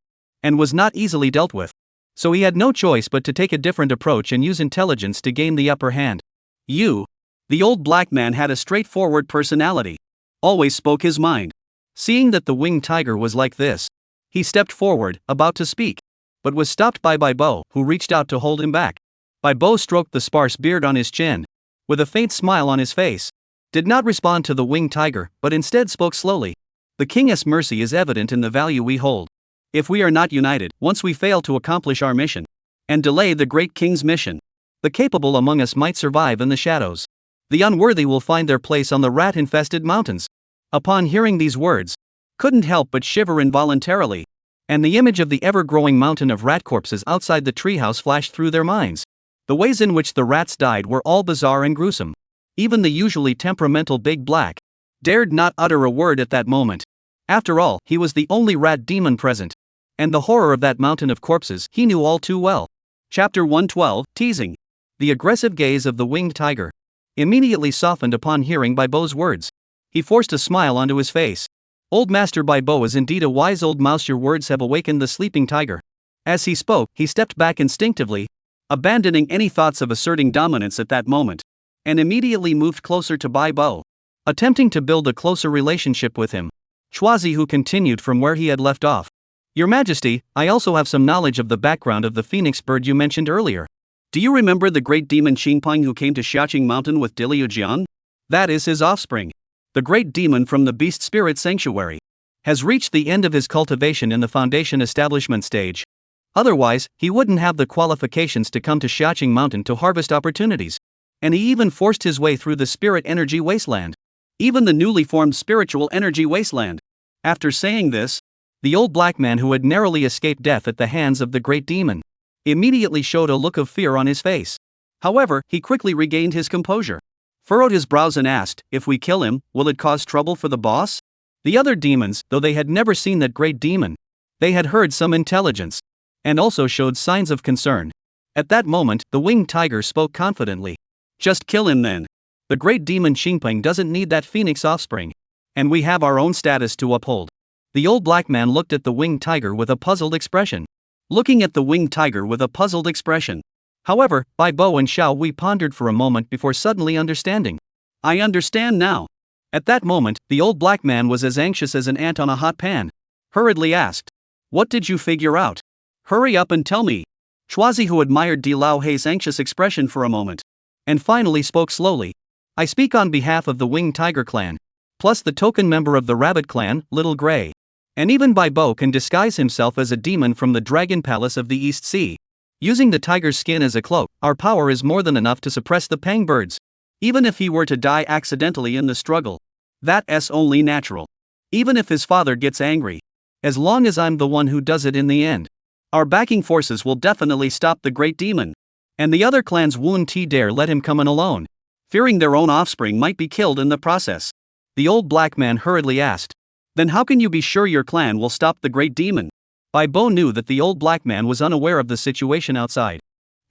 and was not easily dealt with. So he had no choice but to take a different approach and use intelligence to gain the upper hand. The old black man had a straightforward personality. Always spoke his mind. Seeing that the winged tiger was like this, he stepped forward, about to speak, but was stopped by Bai Bo, who reached out to hold him back. Bai Bo stroked the sparse beard on his chin, with a faint smile on his face, did not respond to the winged tiger, but instead spoke slowly. The king's mercy is evident in the value we hold. If we are not united, once we fail to accomplish our mission, and delay the great king's mission, the capable among us might survive in the shadows. The unworthy will find their place on the rat-infested mountains. Upon hearing these words, couldn't help but shiver involuntarily, and the image of the ever-growing mountain of rat corpses outside the treehouse flashed through their minds. The ways in which the rats died were all bizarre and gruesome. Even the usually temperamental Big Black dared not utter a word at that moment. After all, he was the only rat demon present, and the horror of that mountain of corpses he knew all too well. Chapter 112, Teasing. The aggressive gaze of the winged tiger immediately softened upon hearing Bai Bo's words. He forced a smile onto his face. Old Master Bai Bo is indeed a wise old mouse. Your words have awakened the sleeping tiger. As he spoke, he stepped back instinctively, abandoning any thoughts of asserting dominance at that moment, and immediately moved closer to Bai Bo, attempting to build a closer relationship with him. Chuazi, who continued from where he had left off. Your Majesty, I also have some knowledge of the background of the phoenix bird you mentioned earlier. Do you remember the great demon Xingpeng who came to Xiaoing Mountain with Liu Jian? That is his offspring. The great demon from the beast spirit sanctuary has reached the end of his cultivation in the foundation establishment stage. Otherwise, he wouldn't have the qualifications to come to Xiaoing Mountain to harvest opportunities. And he even forced his way through the spirit energy wasteland. Even the newly formed spiritual energy wasteland. After saying this, the old black man who had narrowly escaped death at the hands of the great demon immediately showed a look of fear on his face. However, he quickly regained his composure, furrowed his brows and asked, if we kill him, will it cause trouble for the boss? The other demons, though they had never seen that great demon, they had heard some intelligence, and also showed signs of concern. At that moment, the winged tiger spoke confidently. Just kill him then. The great demon Xingpeng doesn't need that phoenix offspring, and we have our own status to uphold. The old black man looked at the winged tiger with a puzzled expression. However, Bai Bo and Xiao Wei pondered for a moment before suddenly understanding. I understand now. At that moment, the old black man was as anxious as an ant on a hot pan. Hurriedly asked, what did you figure out? Hurry up and tell me. Chuazi, who admired Di Lao Hei's anxious expression for a moment, and finally spoke slowly. I speak on behalf of the Winged Tiger clan, plus the token member of the Rabbit clan, Little Gray. And even Bai Bo can disguise himself as a demon from the Dragon Palace of the East Sea. Using the tiger's skin as a cloak, our power is more than enough to suppress the Pang birds. Even if he were to die accidentally in the struggle, that's only natural. Even if his father gets angry, as long as I'm the one who does it in the end, our backing forces will definitely stop the great demon. And the other clans won't dare let him come in alone, fearing their own offspring might be killed in the process. The old black man hurriedly asked, then how can you be sure your clan will stop the great demon? Bai Bo knew that the old black man was unaware of the situation outside,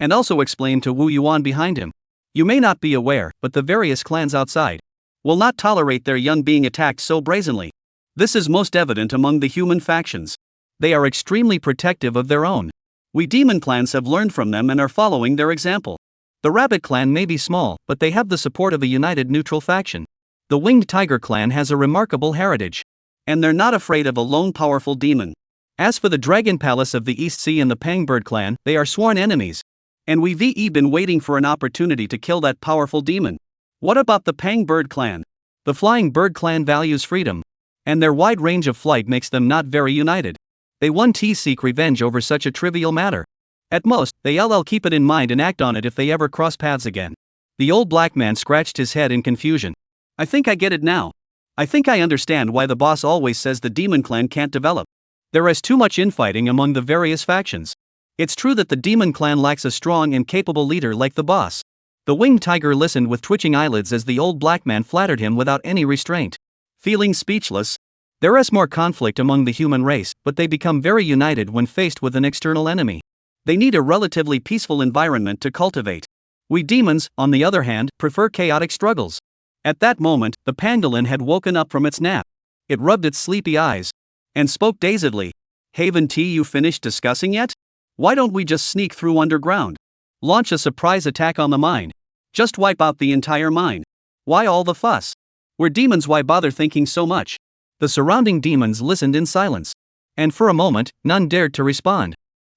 and also explained to Wu Yuan behind him. You may not be aware, but the various clans outside will not tolerate their young being attacked so brazenly. This is most evident among the human factions. They are extremely protective of their own. We demon clans have learned from them and are following their example. The Rabbit clan may be small, but they have the support of a united neutral faction. The Winged Tiger clan has a remarkable heritage, and they're not afraid of a lone powerful demon. As for the Dragon Palace of the East Sea and the Pangbird clan, they are sworn enemies, and we've been waiting for an opportunity to kill that powerful demon. What about the Pangbird clan? The Flying Bird clan values freedom, and their wide range of flight makes them not very united. They won't seek revenge over such a trivial matter. At most, they'll keep it in mind and act on it if they ever cross paths again. The old black man scratched his head in confusion. I think I get it now. I think I understand why the boss always says the demon clan can't develop. There is too much infighting among the various factions. It's true that the demon clan lacks a strong and capable leader like the boss. The Winged Tiger listened with twitching eyelids as the old black man flattered him without any restraint. Feeling speechless, There is more conflict among the human race, but they become very united when faced with an external enemy. They need a relatively peaceful environment to cultivate. We demons, on the other hand, prefer chaotic struggles. At that moment, the pangolin had woken up from its nap. It rubbed its sleepy eyes and spoke dazedly. Haven T, you finished discussing yet? Why don't we just sneak through underground? Launch a surprise attack on the mine. Just wipe out the entire mine. Why all the fuss? We're demons, why bother thinking so much? The surrounding demons listened in silence. And for a moment, none dared to respond.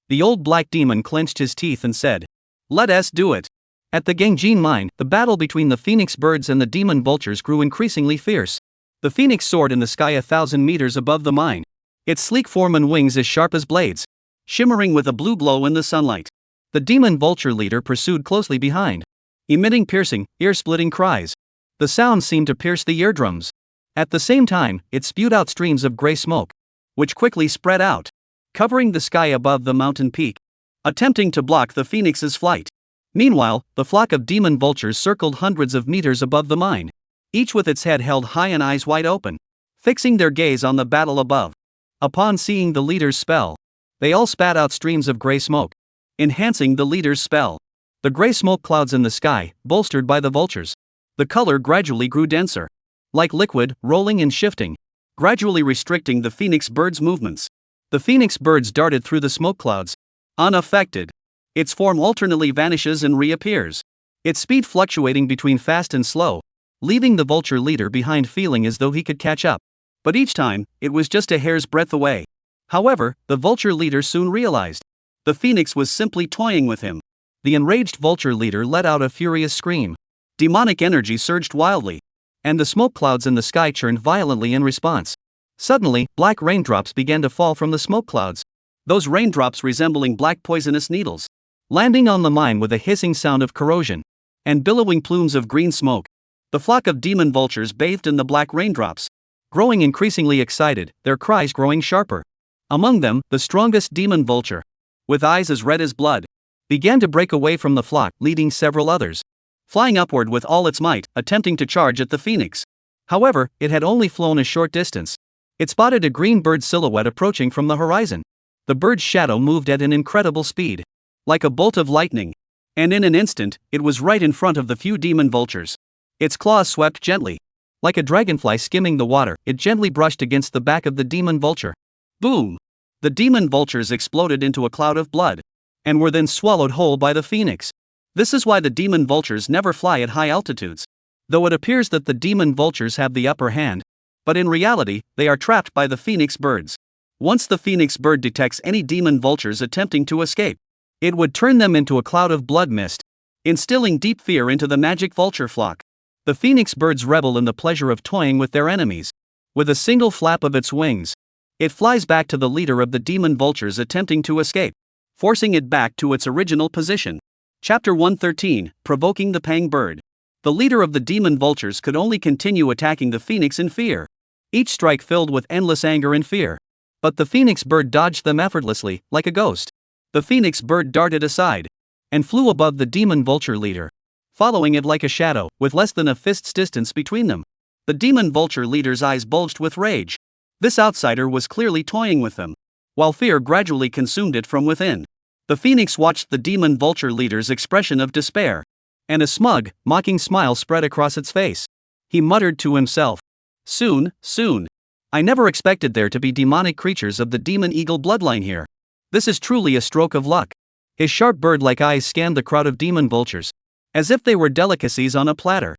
The old black demon clenched his teeth and said, "Let us do it." At the Gangjin mine, the battle between the phoenix birds and the demon vultures grew increasingly fierce. The phoenix soared in the sky 1,000 meters above the mine. Its sleek form and wings as sharp as blades, shimmering with a blue glow in the sunlight. The demon vulture leader pursued closely behind, emitting piercing, ear-splitting cries. The sound seemed to pierce the eardrums. At the same time, it spewed out streams of gray smoke, which quickly spread out, covering the sky above the mountain peak, attempting to block the phoenix's flight. Meanwhile, the flock of demon vultures circled hundreds of meters above the mine, each with its head held high and eyes wide open, fixing their gaze on the battle above. Upon seeing the leader's spell, they all spat out streams of gray smoke, enhancing the leader's spell. The gray smoke clouds in the sky, bolstered by the vultures. The color gradually grew denser, like liquid, rolling and shifting, gradually restricting the phoenix bird's movements. The phoenix birds darted through the smoke clouds, unaffected. Its form alternately vanishes and reappears, its speed fluctuating between fast and slow, leaving the vulture leader behind feeling as though he could catch up. But each time, it was just a hair's breadth away. However, the vulture leader soon realized the phoenix was simply toying with him. The enraged vulture leader let out a furious scream. Demonic energy surged wildly, and the smoke clouds in the sky churned violently in response. Suddenly, black raindrops began to fall from the smoke clouds, those raindrops resembling black poisonous needles, landing on the mine with a hissing sound of corrosion and billowing plumes of green smoke. The flock of demon vultures bathed in the black raindrops, growing increasingly excited, their cries growing sharper. Among them, the strongest demon vulture, with eyes as red as blood, began to break away from the flock, leading several others, flying upward with all its might, attempting to charge at the phoenix. However, it had only flown a short distance. It spotted a green bird silhouette approaching from the horizon. The bird's shadow moved at an incredible speed, like a bolt of lightning, and in an instant, it was right in front of the few demon vultures. Its claws swept gently. Like a dragonfly skimming the water, it gently brushed against the back of the demon vulture. Boom! The demon vultures exploded into a cloud of blood, and were then swallowed whole by the phoenix. This is why the demon vultures never fly at high altitudes. Though it appears that the demon vultures have the upper hand, but in reality, they are trapped by the phoenix birds. Once the phoenix bird detects any demon vultures attempting to escape, it would turn them into a cloud of blood mist, instilling deep fear into the magic vulture flock. The phoenix birds revel in the pleasure of toying with their enemies. With a single flap of its wings, it flies back to the leader of the demon vultures attempting to escape, forcing it back to its original position. Chapter 113, Provoking the Pang Bird. The leader of the demon vultures could only continue attacking the phoenix in fear, each strike filled with endless anger and fear. But the phoenix bird dodged them effortlessly, like a ghost. The phoenix bird darted aside and flew above the demon vulture leader, following it like a shadow, with less than a fist's distance between them. The demon vulture leader's eyes bulged with rage. This outsider was clearly toying with them, while fear gradually consumed it from within. The phoenix watched the demon vulture leader's expression of despair, and a smug, mocking smile spread across its face. He muttered to himself, Soon. I never expected there to be demonic creatures of the demon eagle bloodline here. This is truly a stroke of luck." His sharp bird-like eyes scanned the crowd of demon vultures, as if they were delicacies on a platter.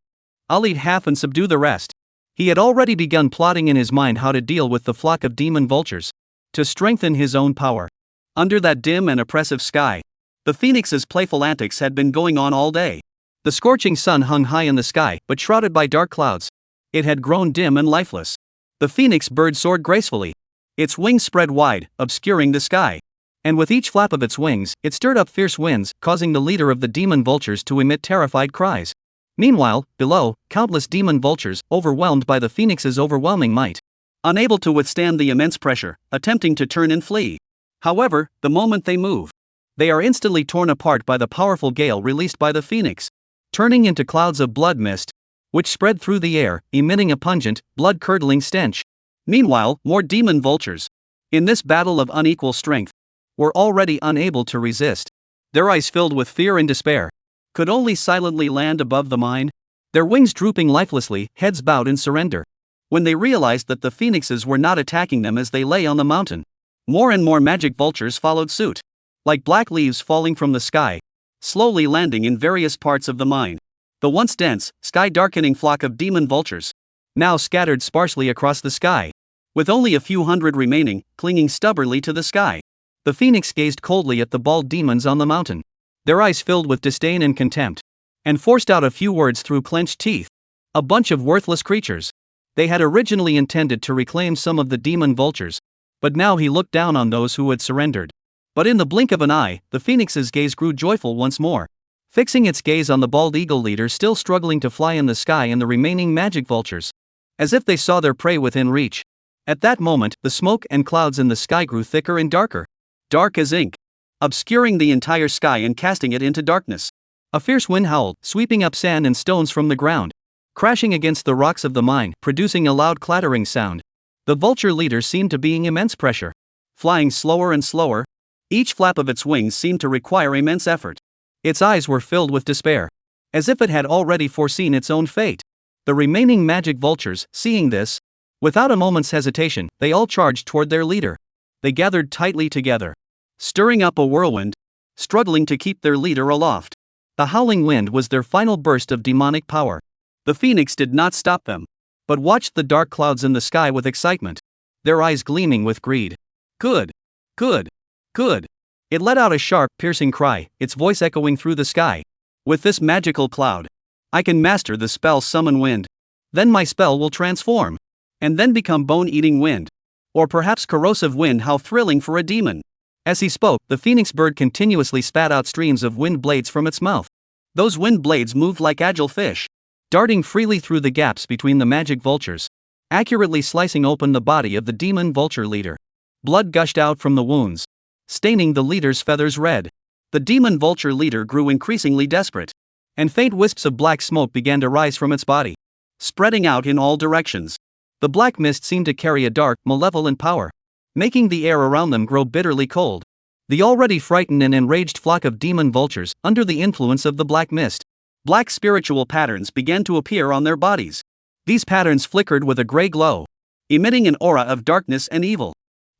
"I'll eat half and subdue the rest." He had already begun plotting in his mind how to deal with the flock of demon vultures, to strengthen his own power. Under that dim and oppressive sky, the phoenix's playful antics had been going on all day. The scorching sun hung high in the sky, but shrouded by dark clouds. It had grown dim and lifeless. The phoenix bird soared gracefully, its wings spread wide, obscuring the sky. And with each flap of its wings, it stirred up fierce winds, causing the leader of the demon vultures to emit terrified cries. Meanwhile, below, countless demon vultures, overwhelmed by the phoenix's overwhelming might, unable to withstand the immense pressure, attempting to turn and flee. However, the moment they move, they are instantly torn apart by the powerful gale released by the phoenix, turning into clouds of blood mist, which spread through the air, emitting a pungent, blood-curdling stench. Meanwhile, more demon vultures, in this battle of unequal strength, were already unable to resist. Their eyes filled with fear and despair, could only silently land above the mine, their wings drooping lifelessly, heads bowed in surrender. When they realized that the phoenixes were not attacking them as they lay on the mountain, more and more magic vultures followed suit, like black leaves falling from the sky, slowly landing in various parts of the mine. The once dense, sky-darkening flock of demon vultures, now scattered sparsely across the sky, with only a few hundred remaining, clinging stubbornly to the sky. The phoenix gazed coldly at the bald demons on the mountain, their eyes filled with disdain and contempt, and forced out a few words through clenched teeth. A bunch of worthless creatures. They had originally intended to reclaim some of the demon vultures, but now he looked down on those who had surrendered. But in the blink of an eye, the phoenix's gaze grew joyful once more, fixing its gaze on the bald eagle leader still struggling to fly in the sky and the remaining magic vultures, as if they saw their prey within reach. At that moment, the smoke and clouds in the sky grew thicker and darker, dark as ink, obscuring the entire sky and casting it into darkness. A fierce wind howled, sweeping up sand and stones from the ground, crashing against the rocks of the mine, producing a loud clattering sound. The vulture leader seemed to be in immense pressure, flying slower and slower. Each flap of its wings seemed to require immense effort. Its eyes were filled with despair, as if it had already foreseen its own fate. The remaining magic vultures, seeing this, without a moment's hesitation, they all charged toward their leader. They gathered tightly together, stirring up a whirlwind, struggling to keep their leader aloft. The howling wind was their final burst of demonic power. The phoenix did not stop them, but watched the dark clouds in the sky with excitement, their eyes gleaming with greed. Good, good, good. It let out a sharp, piercing cry, its voice echoing through the sky. With this magical cloud, I can master the spell Summon Wind. Then my spell will transform, and then become bone-eating wind. Or perhaps corrosive wind. How thrilling for a demon. As he spoke, the phoenix bird continuously spat out streams of wind blades from its mouth. Those wind blades moved like agile fish, darting freely through the gaps between the magic vultures, accurately slicing open the body of the demon vulture leader. Blood gushed out from the wounds, staining the leader's feathers red. The demon vulture leader grew increasingly desperate, and faint wisps of black smoke began to rise from its body, spreading out in all directions. The black mist seemed to carry a dark, malevolent power, making the air around them grow bitterly cold. The already frightened and enraged flock of demon vultures, under the influence of the black mist, black spiritual patterns began to appear on their bodies. These patterns flickered with a gray glow, emitting an aura of darkness and evil.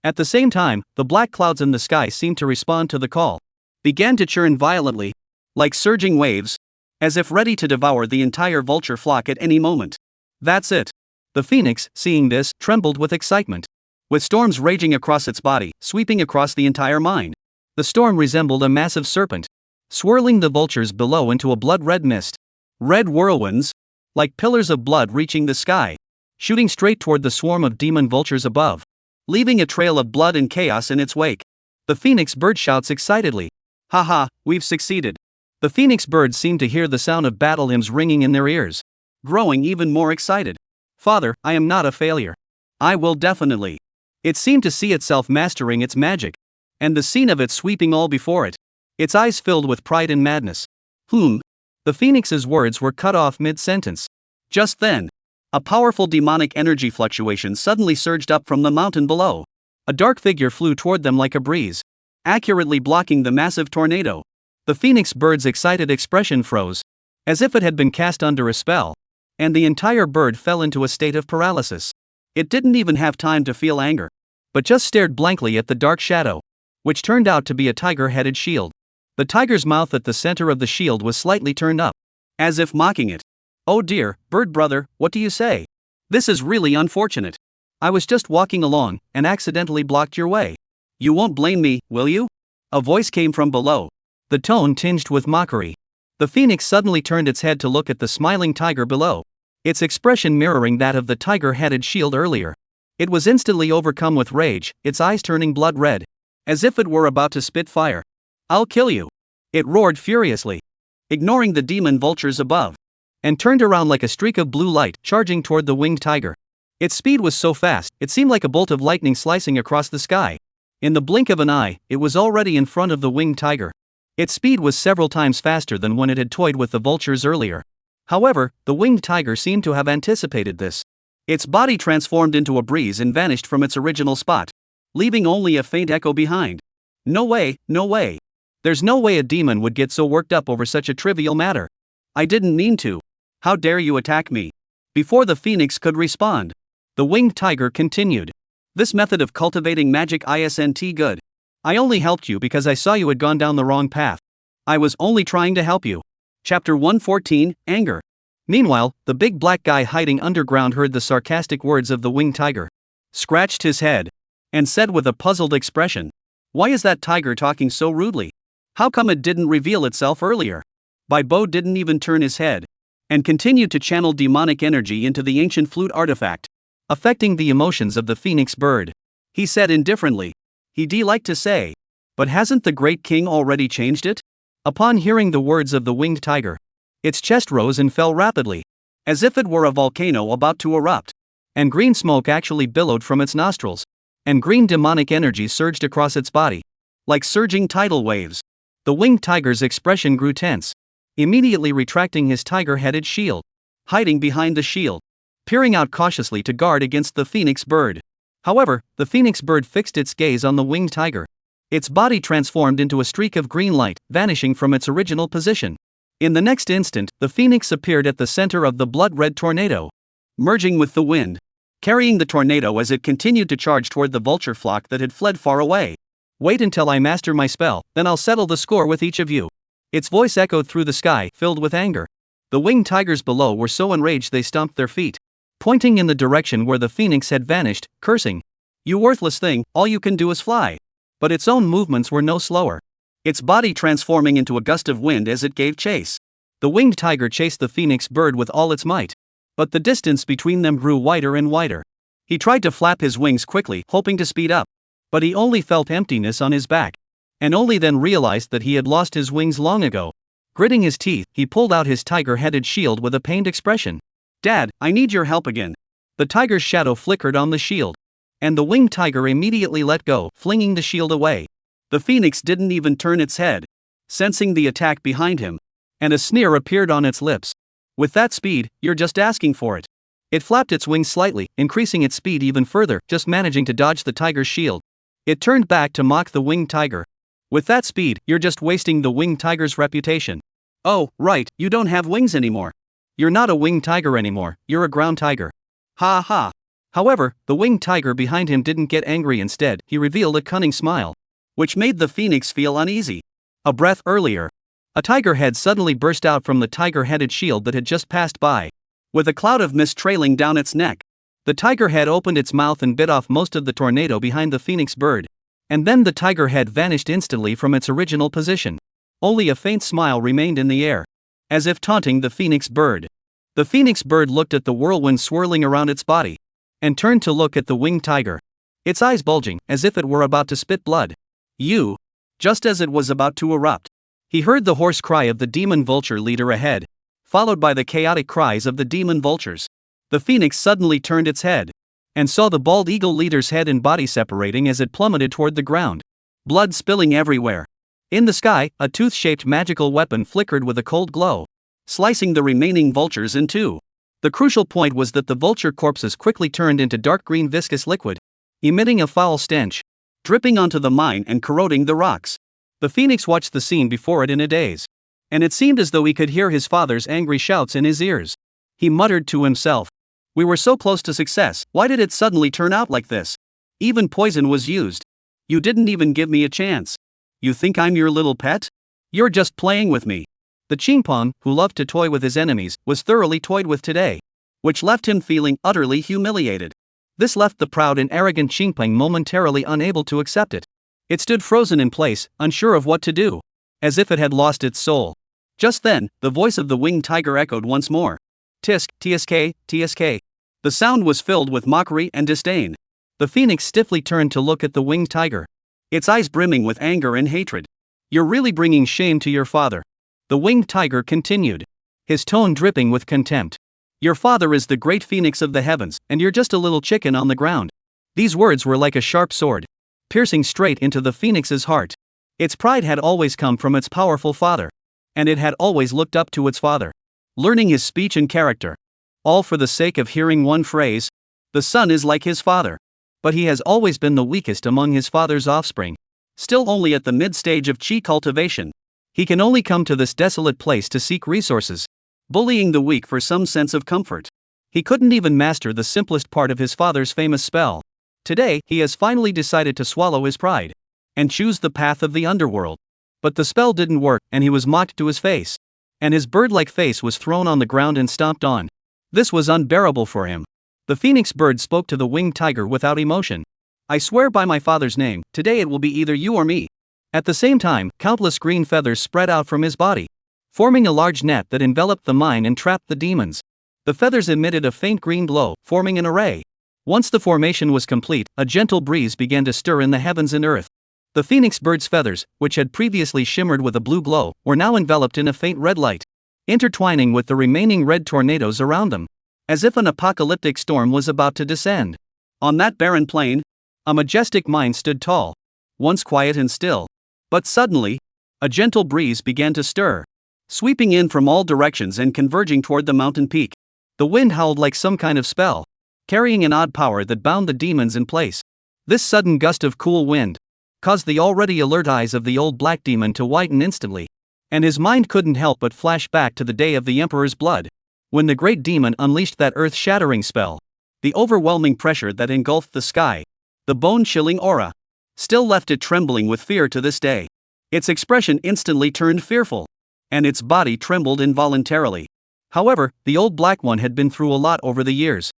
At the same time, the black clouds in the sky seemed to respond to the call, began to churn violently, like surging waves, as if ready to devour the entire vulture flock at any moment. That's it. The phoenix, seeing this, trembled with excitement. With storms raging across its body, sweeping across the entire mine, the storm resembled a massive serpent, swirling the vultures below into a blood-red mist. Red whirlwinds, like pillars of blood reaching the sky, shooting straight toward the swarm of demon vultures above, leaving a trail of blood and chaos in its wake. The phoenix bird shouts excitedly, "Haha, we've succeeded." The phoenix birds seemed to hear the sound of battle hymns ringing in their ears, growing even more excited. "Father, I am not a failure. I will definitely." It seemed to see itself mastering its magic, and the scene of it sweeping all before it, its eyes filled with pride and madness. The phoenix's words were cut off mid-sentence. Just then, a powerful demonic energy fluctuation suddenly surged up from the mountain below. A dark figure flew toward them like a breeze, accurately blocking the massive tornado. The phoenix bird's excited expression froze, as if it had been cast under a spell, and the entire bird fell into a state of paralysis. It didn't even have time to feel anger, but just stared blankly at the dark shadow, which turned out to be a tiger-headed shield. The tiger's mouth at the center of the shield was slightly turned up, as if mocking it. "Oh dear, bird brother, what do you say? This is really unfortunate. I was just walking along, and accidentally blocked your way. You won't blame me, will you?" A voice came from below, the tone tinged with mockery. The phoenix suddenly turned its head to look at the smiling tiger below, its expression mirroring that of the tiger-headed shield earlier. It was instantly overcome with rage, its eyes turning blood red, as if it were about to spit fire. "I'll kill you!" it roared furiously, ignoring the demon vultures above, and turned around like a streak of blue light, charging toward the winged tiger. Its speed was so fast, it seemed like a bolt of lightning slicing across the sky. In the blink of an eye, it was already in front of the winged tiger. Its speed was several times faster than when it had toyed with the vultures earlier. However, the winged tiger seemed to have anticipated this. Its body transformed into a breeze and vanished from its original spot, leaving only a faint echo behind. No way, no way. There's no way a demon would get so worked up over such a trivial matter. I didn't mean to. How dare you attack me? Before the phoenix could respond, the winged tiger continued. This method of cultivating magic isn't good. I only helped you because I saw you had gone down the wrong path. I was only trying to help you. Chapter 114, Anger. Meanwhile, the big black guy hiding underground heard the sarcastic words of the winged tiger, scratched his head, and said with a puzzled expression, "Why is that tiger talking so rudely? How come it didn't reveal itself earlier?" Bo didn't even turn his head, and continued to channel demonic energy into the ancient flute artifact, affecting the emotions of the phoenix bird. He said indifferently, he'd like to say, "But hasn't the great king already changed it?" Upon hearing the words of the winged tiger, its chest rose and fell rapidly, as if it were a volcano about to erupt, and green smoke actually billowed from its nostrils, and green demonic energy surged across its body, like surging tidal waves. The winged tiger's expression grew tense, immediately retracting his tiger-headed shield, hiding behind the shield, peering out cautiously to guard against the phoenix bird. However, the phoenix bird fixed its gaze on the winged tiger. Its body transformed into a streak of green light, vanishing from its original position. In the next instant, the phoenix appeared at the center of the blood-red tornado, merging with the wind, carrying the tornado as it continued to charge toward the vulture flock that had fled far away. "Wait until I master my spell, then I'll settle the score with each of you." Its voice echoed through the sky, filled with anger. The winged tigers below were so enraged they stomped their feet, pointing in the direction where the phoenix had vanished, cursing, "You worthless thing, all you can do is fly." But its own movements were no slower, its body transforming into a gust of wind as it gave chase. The winged tiger chased the phoenix bird with all its might, but the distance between them grew wider and wider. He tried to flap his wings quickly, hoping to speed up, but he only felt emptiness on his back, and only then realized that he had lost his wings long ago. Gritting his teeth, he pulled out his tiger-headed shield with a pained expression. "Dad, I need your help again." The tiger's shadow flickered on the shield, and the winged tiger immediately let go, flinging the shield away. The phoenix didn't even turn its head, sensing the attack behind him, and a sneer appeared on its lips. "With that speed, you're just asking for it." It flapped its wings slightly, increasing its speed even further, just managing to dodge the tiger's shield. It turned back to mock the winged tiger. "With that speed, you're just wasting the winged tiger's reputation." "Oh, right, you don't have wings anymore. You're not a winged tiger anymore, you're a ground tiger." Ha ha. However, the winged tiger behind him didn't get angry. Instead, he revealed a cunning smile, which made the phoenix feel uneasy. A breath earlier, a tiger head suddenly burst out from the tiger-headed shield that had just passed by, with a cloud of mist trailing down its neck. The tiger head opened its mouth and bit off most of the tornado behind the phoenix bird, and then the tiger head vanished instantly from its original position. Only a faint smile remained in the air, as if taunting the phoenix bird. The phoenix bird looked at the whirlwind swirling around its body, and turned to look at the winged tiger, its eyes bulging as if it were about to spit blood. "You!" Just as it was about to erupt, he heard the hoarse cry of the demon vulture leader ahead, followed by the chaotic cries of the demon vultures. The phoenix suddenly turned its head, and saw the bald eagle leader's head and body separating as it plummeted toward the ground, blood spilling everywhere. In the sky, a tooth-shaped magical weapon flickered with a cold glow, slicing the remaining vultures in two. The crucial point was that the vulture corpses quickly turned into dark green viscous liquid, emitting a foul stench, dripping onto the mine and corroding the rocks. The phoenix watched the scene before it in a daze, and it seemed as though he could hear his father's angry shouts in his ears. He muttered to himself, "We were so close to success, why did it suddenly turn out like this? Even poison was used. You didn't even give me a chance. You think I'm your little pet? You're just playing with me." The chimpon, who loved to toy with his enemies, was thoroughly toyed with today, which left him feeling utterly humiliated. This left the proud and arrogant chimpon momentarily unable to accept it. It stood frozen in place, unsure of what to do, as if it had lost its soul. Just then, the voice of the winged tiger echoed once more. "Tisk, tsk, tsk." The sound was filled with mockery and disdain. The phoenix stiffly turned to look at the winged tiger, its eyes brimming with anger and hatred. "You're really bringing shame to your father," the winged tiger continued, his tone dripping with contempt. "Your father is the great phoenix of the heavens, and you're just a little chicken on the ground." These words were like a sharp sword, piercing straight into the phoenix's heart. Its pride had always come from its powerful father, and it had always looked up to its father, learning his speech and character, all for the sake of hearing one phrase, The son is like his father. But he has always been the weakest among his father's offspring. Still only at the mid-stage of chi cultivation. He can only come to this desolate place to seek resources, bullying the weak for some sense of comfort. He couldn't even master the simplest part of his father's famous spell. Today, he has finally decided to swallow his pride and choose the path of the underworld. But the spell didn't work, and he was mocked to his face. And his bird-like face was thrown on the ground and stomped on. This was unbearable for him. The phoenix bird spoke to the winged tiger without emotion. I swear by my father's name, today it will be either you or me. At the same time, countless green feathers spread out from his body, forming a large net that enveloped the mine and trapped the demons. The feathers emitted a faint green glow, forming an array. Once the formation was complete, a gentle breeze began to stir in the heavens and earth. The phoenix bird's feathers, which had previously shimmered with a blue glow, were now enveloped in a faint red light, intertwining with the remaining red tornadoes around them, as if an apocalyptic storm was about to descend. On that barren plain, a majestic mine stood tall, once quiet and still. But suddenly, a gentle breeze began to stir, sweeping in from all directions and converging toward the mountain peak. The wind howled like some kind of spell, carrying an odd power that bound the demons in place. This sudden gust of cool wind caused the already alert eyes of the old black demon to whiten instantly, and his mind couldn't help but flash back to the day of the Emperor's blood, when the great demon unleashed that earth-shattering spell. The overwhelming pressure that engulfed the sky, the bone-chilling aura, still left it trembling with fear to this day. Its expression instantly turned fearful, and its body trembled involuntarily. However, the old black one had been through a lot over the years,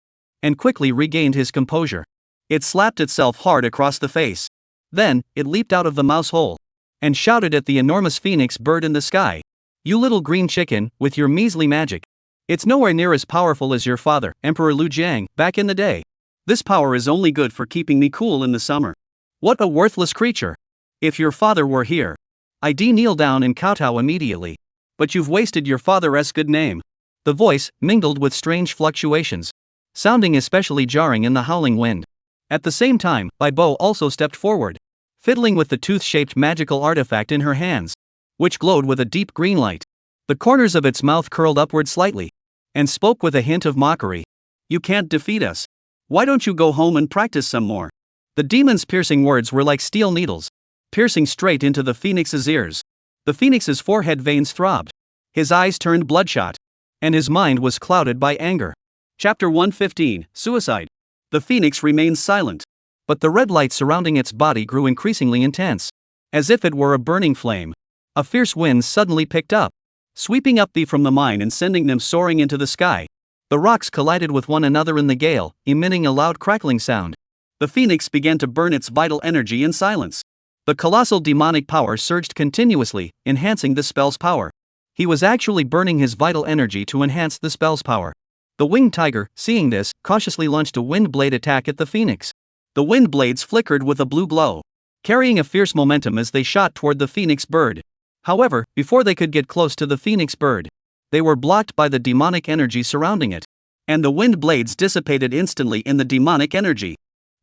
and quickly regained his composure. It slapped itself hard across the face. Then, it leaped out of the mouse hole and shouted at the enormous phoenix bird in the sky. You little green chicken, with your measly magic. It's nowhere near as powerful as your father, Emperor Lu Jiang, back in the day. This power is only good for keeping me cool in the summer. What a worthless creature. If your father were here, I'd kneel down and kowtow immediately. But you've wasted your father's good name. The voice mingled with strange fluctuations, sounding especially jarring in the howling wind. At the same time, Bai Bo also stepped forward, fiddling with the tooth-shaped magical artifact in her hands, which glowed with a deep green light. The corners of its mouth curled upward slightly, and spoke with a hint of mockery. You can't defeat us. Why don't you go home and practice some more? The demon's piercing words were like steel needles, piercing straight into the phoenix's ears. The phoenix's forehead veins throbbed. His eyes turned bloodshot, and his mind was clouded by anger. Chapter 115, Suicide. The phoenix remained silent, but the red light surrounding its body grew increasingly intense, as if it were a burning flame. A fierce wind suddenly picked up, sweeping up from the mine and sending them soaring into the sky. The rocks collided with one another in the gale, emitting a loud crackling sound. The phoenix began to burn its vital energy in silence. The colossal demonic power surged continuously, enhancing the spell's power. He was actually burning his vital energy to enhance the spell's power. The winged tiger, seeing this, cautiously launched a wind blade attack at the phoenix. The wind blades flickered with a blue glow, carrying a fierce momentum as they shot toward the phoenix bird. However, before they could get close to the phoenix bird, they were blocked by the demonic energy surrounding it, and the wind blades dissipated instantly in the demonic energy.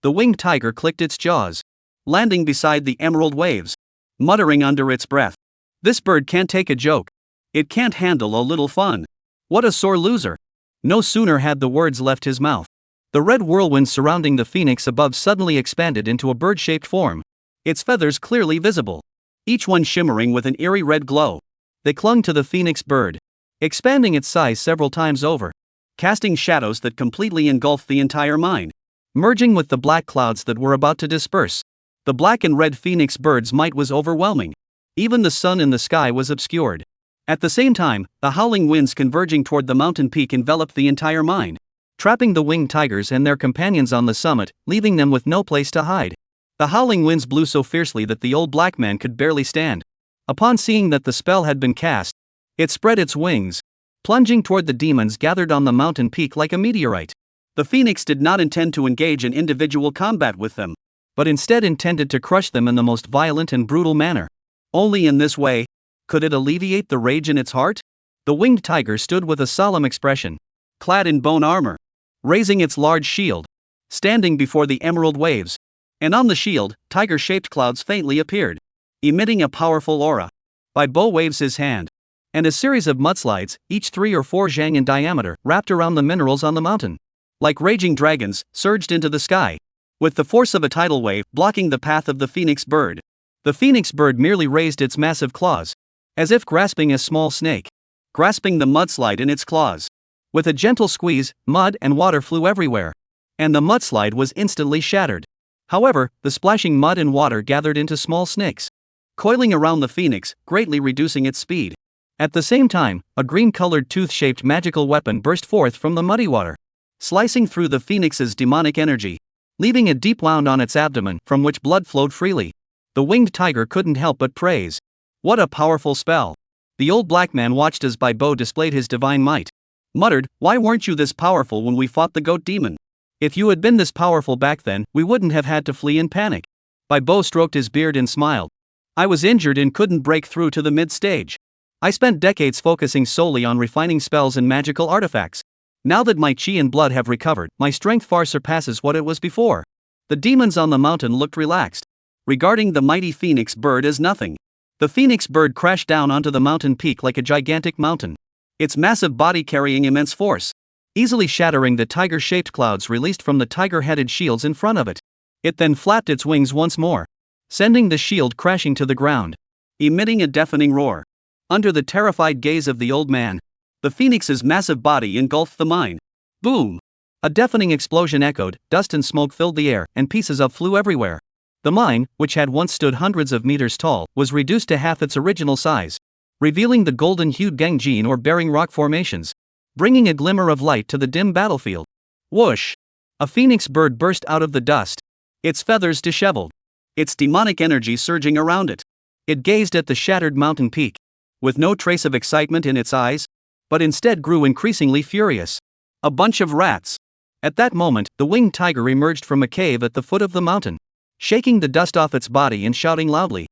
The winged tiger clicked its jaws, landing beside the emerald waves, muttering under its breath. This bird can't take a joke. It can't handle a little fun. What a sore loser. No sooner had the words left his mouth, the red whirlwind surrounding the phoenix above suddenly expanded into a bird-shaped form, its feathers clearly visible, each one shimmering with an eerie red glow. They clung to the phoenix bird, expanding its size several times over, casting shadows that completely engulfed the entire mine. Merging with the black clouds that were about to disperse, the black and red phoenix bird's might was overwhelming. Even the sun in the sky was obscured. At the same time, the howling winds converging toward the mountain peak enveloped the entire mine, trapping the winged tigers and their companions on the summit, leaving them with no place to hide. The howling winds blew so fiercely that the old black man could barely stand. Upon seeing that the spell had been cast, it spread its wings, plunging toward the demons gathered on the mountain peak like a meteorite. The phoenix did not intend to engage in individual combat with them, but instead intended to crush them in the most violent and brutal manner. Only in this way could it alleviate the rage in its heart? The winged tiger stood with a solemn expression, clad in bone armor, raising its large shield, standing before the emerald waves, and on the shield, tiger-shaped clouds faintly appeared, emitting a powerful aura. Bai Bo waves his hand, and a series of mudslides, each 3 or 4 zhang in diameter, wrapped around the minerals on the mountain. like raging dragons, surged into the sky, with the force of a tidal wave blocking the path of the phoenix bird. The phoenix bird merely raised its massive claws, as if grasping a small snake, grasping the mudslide in its claws. With a gentle squeeze, mud and water flew everywhere, and the mudslide was instantly shattered. However, the splashing mud and water gathered into small snakes, coiling around the phoenix, greatly reducing its speed. At the same time, a green-colored tooth-shaped magical weapon burst forth from the muddy water, slicing through the phoenix's demonic energy, leaving a deep wound on its abdomen from which blood flowed freely. The winged tiger couldn't help but praise. What a powerful spell! The old black man watched as Bo displayed his divine might. Muttered, "Why weren't you this powerful when we fought the goat demon? If you had been this powerful back then, we wouldn't have had to flee in panic." Bo stroked his beard and smiled. "I was injured and couldn't break through to the mid-stage. I spent decades focusing solely on refining spells and magical artifacts. Now that my chi and blood have recovered, my strength far surpasses what it was before." The demons on the mountain looked relaxed, regarding the mighty phoenix bird as nothing. The phoenix bird crashed down onto the mountain peak like a gigantic mountain, its massive body carrying immense force, easily shattering the tiger-shaped clouds released from the tiger-headed shields in front of it. It then flapped its wings once more, sending the shield crashing to the ground, emitting a deafening roar. Under the terrified gaze of the old man, the phoenix's massive body engulfed the mine. Boom! A deafening explosion echoed, dust and smoke filled the air, and pieces of flew everywhere. The mine, which had once stood hundreds of meters tall, was reduced to half its original size, revealing the golden-hued gangjin or bearing rock formations, bringing a glimmer of light to the dim battlefield. Whoosh! A phoenix bird burst out of the dust, its feathers disheveled, its demonic energy surging around it. It gazed at the shattered mountain peak, with no trace of excitement in its eyes, but instead grew increasingly furious. A bunch of rats! At that moment, the winged tiger emerged from a cave at the foot of the mountain, shaking the dust off its body and shouting loudly.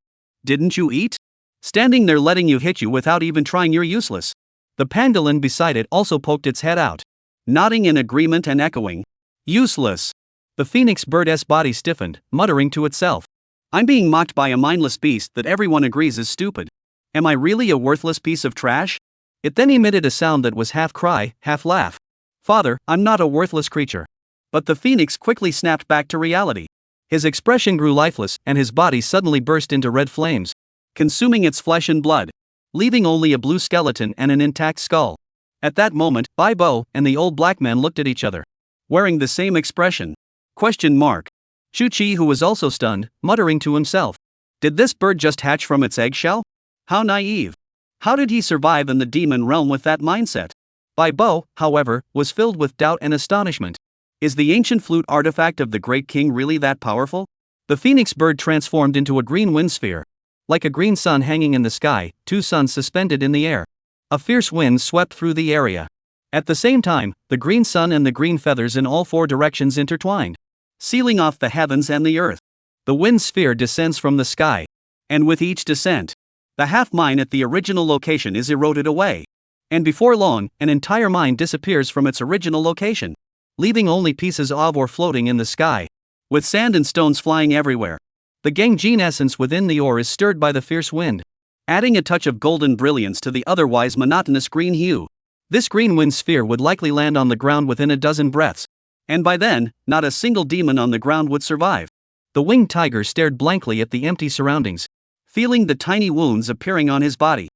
"Didn't you eat? Standing there letting you hit you without even trying, you're useless." The pangolin beside it also poked its head out, nodding in agreement and echoing, "Useless." The phoenix bird's body stiffened, muttering to itself, "I'm being mocked by a mindless beast that everyone agrees is stupid. Am I really a worthless piece of trash?" It then emitted a sound that was half cry, half laugh. "Father, I'm not a worthless creature." But the phoenix quickly snapped back to reality. His expression grew lifeless, and his body suddenly burst into red flames, consuming its flesh and blood, leaving only a blue skeleton and an intact skull. At that moment, Bo and the old black man looked at each other, wearing the same expression. Chu-Chi, who was also stunned, muttering to himself, "Did this bird just hatch from its eggshell? How naive. How did he survive in the demon realm with that mindset?" Bo, however, was filled with doubt and astonishment. Is the ancient flute artifact of the great king really that powerful? The phoenix bird transformed into a green wind sphere. Like a green sun hanging in the sky, two suns suspended in the air. A fierce wind swept through the area. At the same time, the green sun and the green feathers in all four directions intertwined, sealing off the heavens and the earth. The wind sphere descends from the sky, and with each descent, the half mine at the original location is eroded away. And before long, an entire mine disappears from its original location, leaving only pieces of ore floating in the sky, with sand and stones flying everywhere. The gangjin essence within the ore is stirred by the fierce wind, adding a touch of golden brilliance to the otherwise monotonous green hue. This green wind sphere would likely land on the ground within a dozen breaths, and by then, not a single demon on the ground would survive. The winged tiger stared blankly at the empty surroundings, feeling the tiny wounds appearing on his body.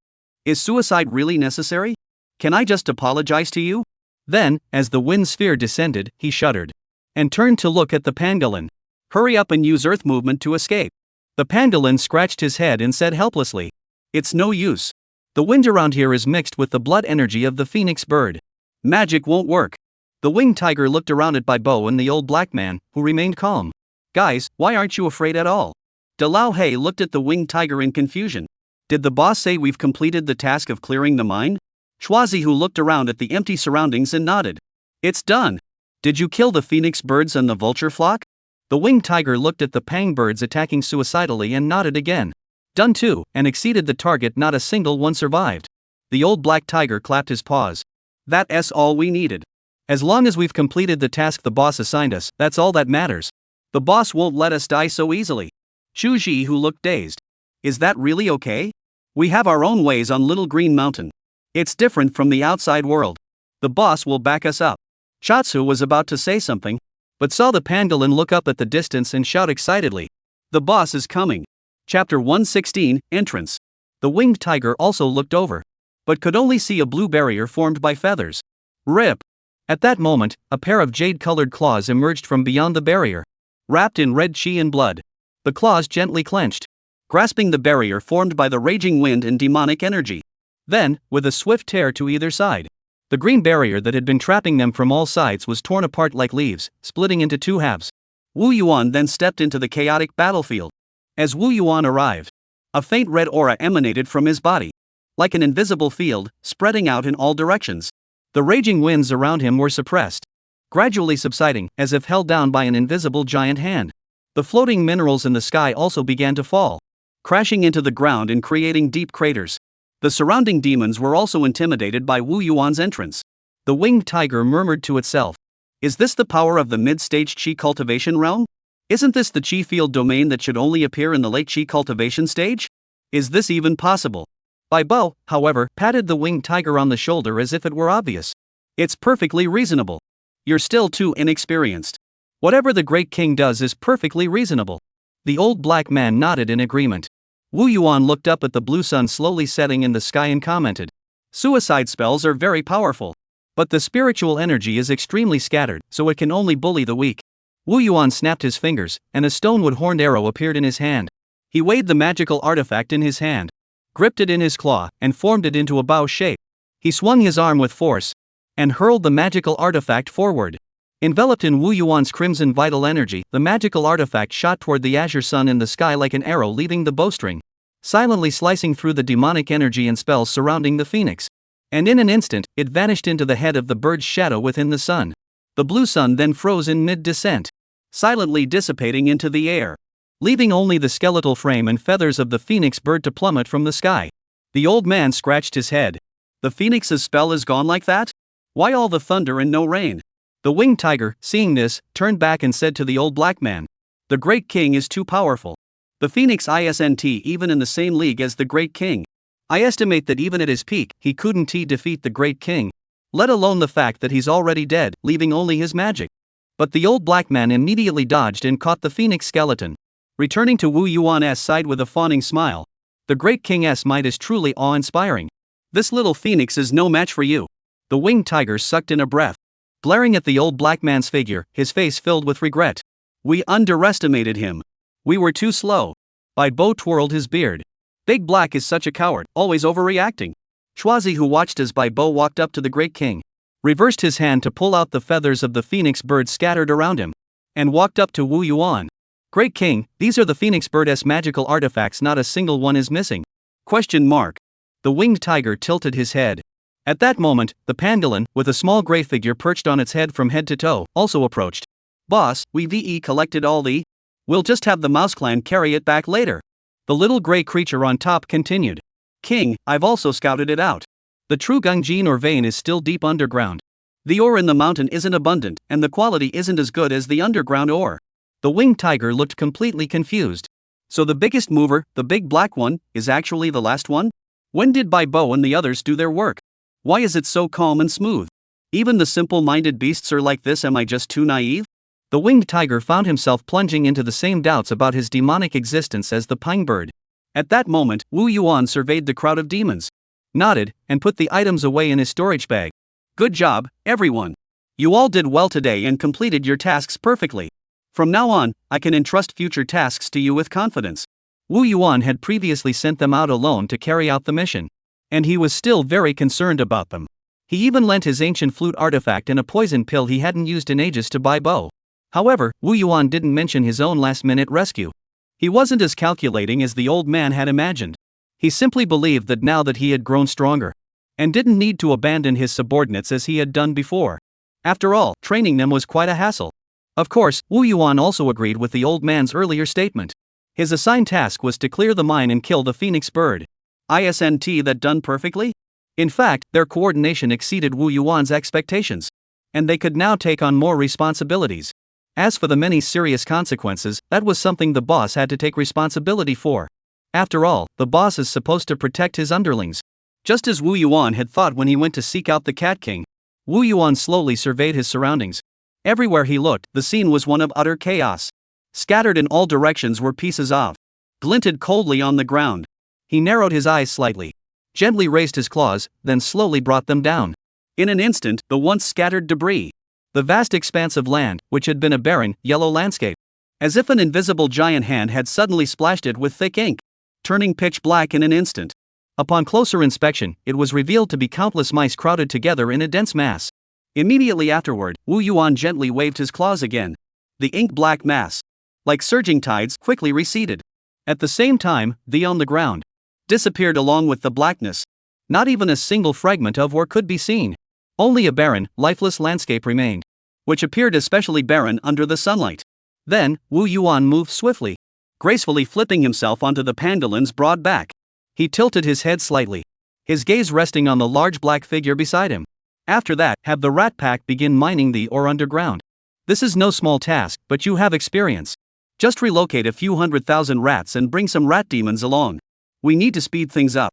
Is suicide really necessary? Can I just apologize to you? Then, as the wind sphere descended, he shuddered, and turned to look at the pangolin. Hurry up and use earth movement to escape. The pangolin scratched his head and said helplessly, "It's no use. The wind around here is mixed with the blood energy of the phoenix bird. Magic won't work." The winged tiger looked around at Bo and the old black man, who remained calm. "Guys, why aren't you afraid at all?" Dalao He looked at the winged tiger in confusion. "Did the boss say we've completed the task of clearing the mine?" Schwazi who looked around at the empty surroundings and nodded. "It's done. Did you kill the phoenix birds and the vulture flock?" The winged tiger looked at the pang birds attacking suicidally and nodded again. "Done too, and exceeded the target, not a single one survived." The old black tiger clapped his paws. "That's all we needed. As long as we've completed the task the boss assigned us, that's all that matters. The boss won't let us die so easily." Chu-Chi who looked dazed. "Is that really okay? We have our own ways on Little Green Mountain. It's different from the outside world. The boss will back us up." Chatsu was about to say something, but saw the pangolin look up at the distance and shout excitedly, "The boss is coming." Chapter 116, Entrance. The winged tiger also looked over, but could only see a blue barrier formed by feathers. Rip! At that moment, a pair of jade-colored claws emerged from beyond the barrier, wrapped in red chi and blood. The claws gently clenched, grasping the barrier formed by the raging wind and demonic energy. Then, with a swift tear to either side, the green barrier that had been trapping them from all sides was torn apart like leaves, splitting into two halves. Wu Yuan then stepped into the chaotic battlefield. As Wu Yuan arrived, a faint red aura emanated from his body, like an invisible field, spreading out in all directions. The raging winds around him were suppressed, gradually subsiding, as if held down by an invisible giant hand. The floating minerals in the sky also began to fall, crashing into the ground and creating deep craters. The surrounding demons were also intimidated by Wu Yuan's entrance. The winged tiger murmured to itself, "Is this the power of the mid-stage Qi cultivation realm? Isn't this the Qi field domain that should only appear in the late Qi cultivation stage? Is this even possible?" Bai Bo, however, patted the winged tiger on the shoulder as if it were obvious. "It's perfectly reasonable. You're still too inexperienced. Whatever the great king does is perfectly reasonable." The old black man nodded in agreement. Wu Yuan looked up at the blue sun slowly setting in the sky and commented, "Suicide spells are very powerful, but the spiritual energy is extremely scattered, so it can only bully the weak." Wu Yuan snapped his fingers, and a stone-wood horned arrow appeared in his hand. He weighed the magical artifact in his hand, gripped it in his claw, and formed it into a bow shape. He swung his arm with force, and hurled the magical artifact forward. Enveloped in Wu Yuan's crimson vital energy, the magical artifact shot toward the azure sun in the sky like an arrow leaving the bowstring, silently slicing through the demonic energy and spells surrounding the phoenix. And in an instant, it vanished into the head of the bird's shadow within the sun. The blue sun then froze in mid-descent, silently dissipating into the air, leaving only the skeletal frame and feathers of the phoenix bird to plummet from the sky. The old man scratched his head. "The phoenix's spell is gone like that? Why all the thunder and no rain?" The winged tiger, seeing this, turned back and said to the old black man, "The great king is too powerful. The phoenix isn't even in the same league as the great king. I estimate that even at his peak, he couldn't defeat the great king, let alone the fact that he's already dead, leaving only his magic." But the old black man immediately dodged and caught the phoenix skeleton. Returning to Wu Yuan's side with a fawning smile, "The great king's might is truly awe-inspiring. This little phoenix is no match for you." The winged tiger sucked in a breath, glaring at the old black man's figure, his face filled with regret. "We underestimated him. We were too slow." Bai Bo twirled his beard. "Big Black is such a coward, always overreacting." Schwazi, who watched as Bai Bo walked up to the great king, reversed his hand to pull out the feathers of the phoenix bird scattered around him, and walked up to Wu Yuan. "Great king, these are the phoenix bird's magical artifacts, not a single one is missing." The winged tiger tilted his head. At that moment, the pangolin, with a small gray figure perched on its head from head to toe, also approached. "Boss, we collected all the... We'll just have the mouse clan carry it back later." The little gray creature on top continued. "King, I've also scouted it out. The true Gungjin or vein is still deep underground. The ore in the mountain isn't abundant, and the quality isn't as good as the underground ore." The winged tiger looked completely confused. "So the biggest mover, the big black one, is actually the last one? When did Bai Bo and the others do their work? Why is it so calm and smooth? Even the simple-minded beasts are like this. Am I just too naive?" The winged tiger found himself plunging into the same doubts about his demonic existence as the pine bird. At that moment, Wu Yuan surveyed the crowd of demons, nodded, and put the items away in his storage bag. "Good job, everyone. You all did well today and completed your tasks perfectly. From now on, I can entrust future tasks to you with confidence." Wu Yuan had previously sent them out alone to carry out the mission, and he was still very concerned about them. He even lent his ancient flute artifact and a poison pill he hadn't used in ages to Bai Bo. However, Wu Yuan didn't mention his own last-minute rescue. He wasn't as calculating as the old man had imagined. He simply believed that now that he had grown stronger, and didn't need to abandon his subordinates as he had done before. After all, training them was quite a hassle. Of course, Wu Yuan also agreed with the old man's earlier statement. His assigned task was to clear the mine and kill the phoenix bird. Isn't that done perfectly? In fact, their coordination exceeded Wu Yuan's expectations, and they could now take on more responsibilities. As for the many serious consequences, that was something the boss had to take responsibility for. After all, the boss is supposed to protect his underlings. Just as Wu Yuan had thought when he went to seek out the Cat King, Wu Yuan slowly surveyed his surroundings. Everywhere he looked, the scene was one of utter chaos. Scattered in all directions were pieces of glinted coldly on the ground. He narrowed his eyes slightly, gently raised his claws, then slowly brought them down. In an instant, the once scattered debris. The vast expanse of land, which had been a barren, yellow landscape. As if an invisible giant hand had suddenly splashed it with thick ink, turning pitch black in an instant. Upon closer inspection, it was revealed to be countless mice crowded together in a dense mass. Immediately afterward, Wu Yuan gently waved his claws again. The ink-black mass, like surging tides, quickly receded. At the same time, the on the ground disappeared along with the blackness. Not even a single fragment of ore could be seen. Only a barren, lifeless landscape remained, which appeared especially barren under the sunlight. Then, Wu Yuan moved swiftly, gracefully flipping himself onto the pandolin's broad back. He tilted his head slightly, his gaze resting on the large black figure beside him. After that, have the rat pack begin mining the ore underground. This is no small task, but you have experience. Just relocate a few 100,000 rats and bring some rat demons along. We need to speed things up.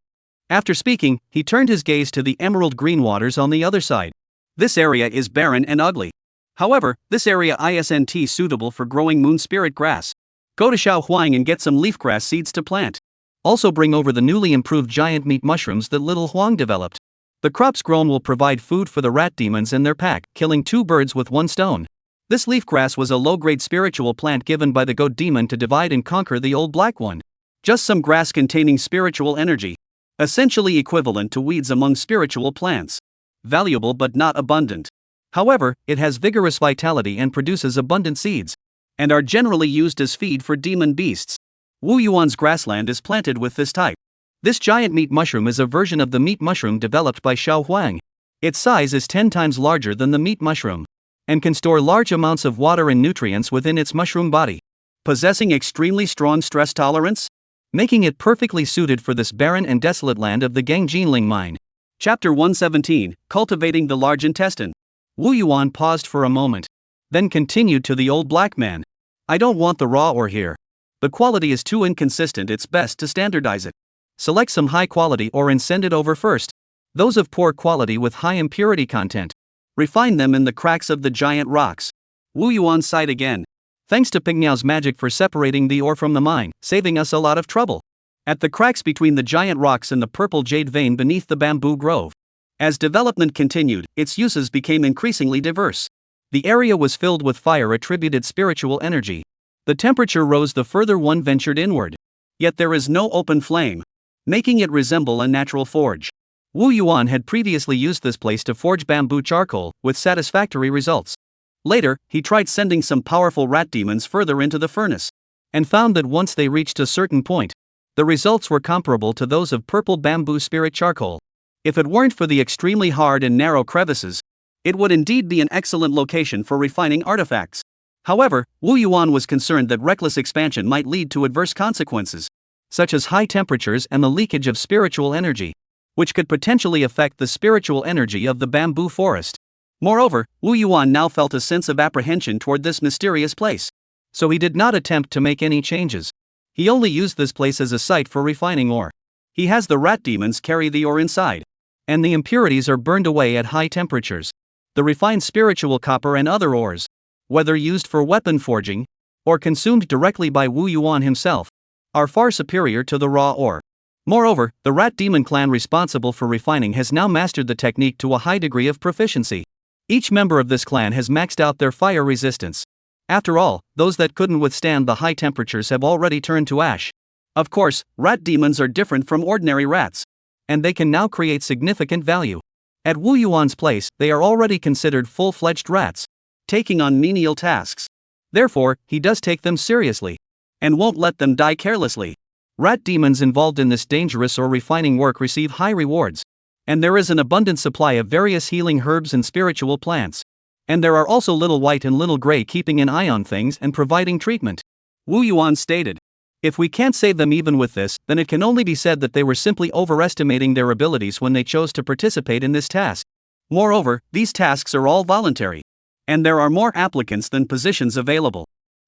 After speaking, he turned his gaze to the emerald green waters on the other side. This area is barren and ugly. However, this area isn't suitable for growing moon spirit grass. Go to Xiaoing and get some leafgrass seeds to plant. Also bring over the newly improved giant meat mushrooms that little Huang developed. The crops grown will provide food for the rat demons and their pack, killing 2 birds with 1 stone. This leafgrass was a low-grade spiritual plant given by the goat demon to divide and conquer the old black one. Just some grass containing spiritual energy. Essentially equivalent to weeds among spiritual plants. Valuable but not abundant. However, it has vigorous vitality and produces abundant seeds, and are generally used as feed for demon beasts. Wu Yuan's grassland is planted with this type. This giant meat mushroom is a version of the meat mushroom developed by Xiaoing. Its size is 10 times larger than the meat mushroom, and can store large amounts of water and nutrients within its mushroom body, possessing extremely strong stress tolerance, making it perfectly suited for this barren and desolate land of the Gangjinling mine. Chapter 117, Cultivating the Large Intestine. Wu Yuan paused for a moment, then continued to the old black man. I don't want the raw ore here. The quality is too inconsistent, it's best to standardize it. Select some high quality ore and send it over first. Those of poor quality with high impurity content, refine them in the cracks of the giant rocks. Wu Yuan sighed again. Thanks to Pingniao's magic for separating the ore from the mine, saving us a lot of trouble. At the cracks between the giant rocks and the purple jade vein beneath the bamboo grove. As development continued, its uses became increasingly diverse. The area was filled with fire-attributed spiritual energy. The temperature rose the further one ventured inward. Yet there is no open flame, making it resemble a natural forge. Wu Yuan had previously used this place to forge bamboo charcoal, with satisfactory results. Later, he tried sending some powerful rat demons further into the furnace, and found that once they reached a certain point, the results were comparable to those of purple bamboo spirit charcoal. If it weren't for the extremely hard and narrow crevices, it would indeed be an excellent location for refining artifacts. However, Wu Yuan was concerned that reckless expansion might lead to adverse consequences, such as high temperatures and the leakage of spiritual energy, which could potentially affect the spiritual energy of the bamboo forest. Moreover, Wu Yuan now felt a sense of apprehension toward this mysterious place, so he did not attempt to make any changes. He only used this place as a site for refining ore. He has the rat demons carry the ore inside, and the impurities are burned away at high temperatures. The refined spiritual copper and other ores, whether used for weapon forging, or consumed directly by Wu Yuan himself, are far superior to the raw ore. Moreover, the rat demon clan responsible for refining has now mastered the technique to a high degree of proficiency. Each member of this clan has maxed out their fire resistance. After all, those that couldn't withstand the high temperatures have already turned to ash. Of course, rat demons are different from ordinary rats, and they can now create significant value. At Wu Yuan's place, they are already considered full-fledged rats, taking on menial tasks. Therefore, he does take them seriously, and won't let them die carelessly. Rat demons involved in this dangerous or refining work receive high rewards, and there is an abundant supply of various healing herbs and spiritual plants. And there are also little white and little gray keeping an eye on things and providing treatment. Wu Yuan stated. If we can't save them even with this, then it can only be said that they were simply overestimating their abilities when they chose to participate in this task. Moreover, these tasks are all voluntary, and there are more applicants than positions available.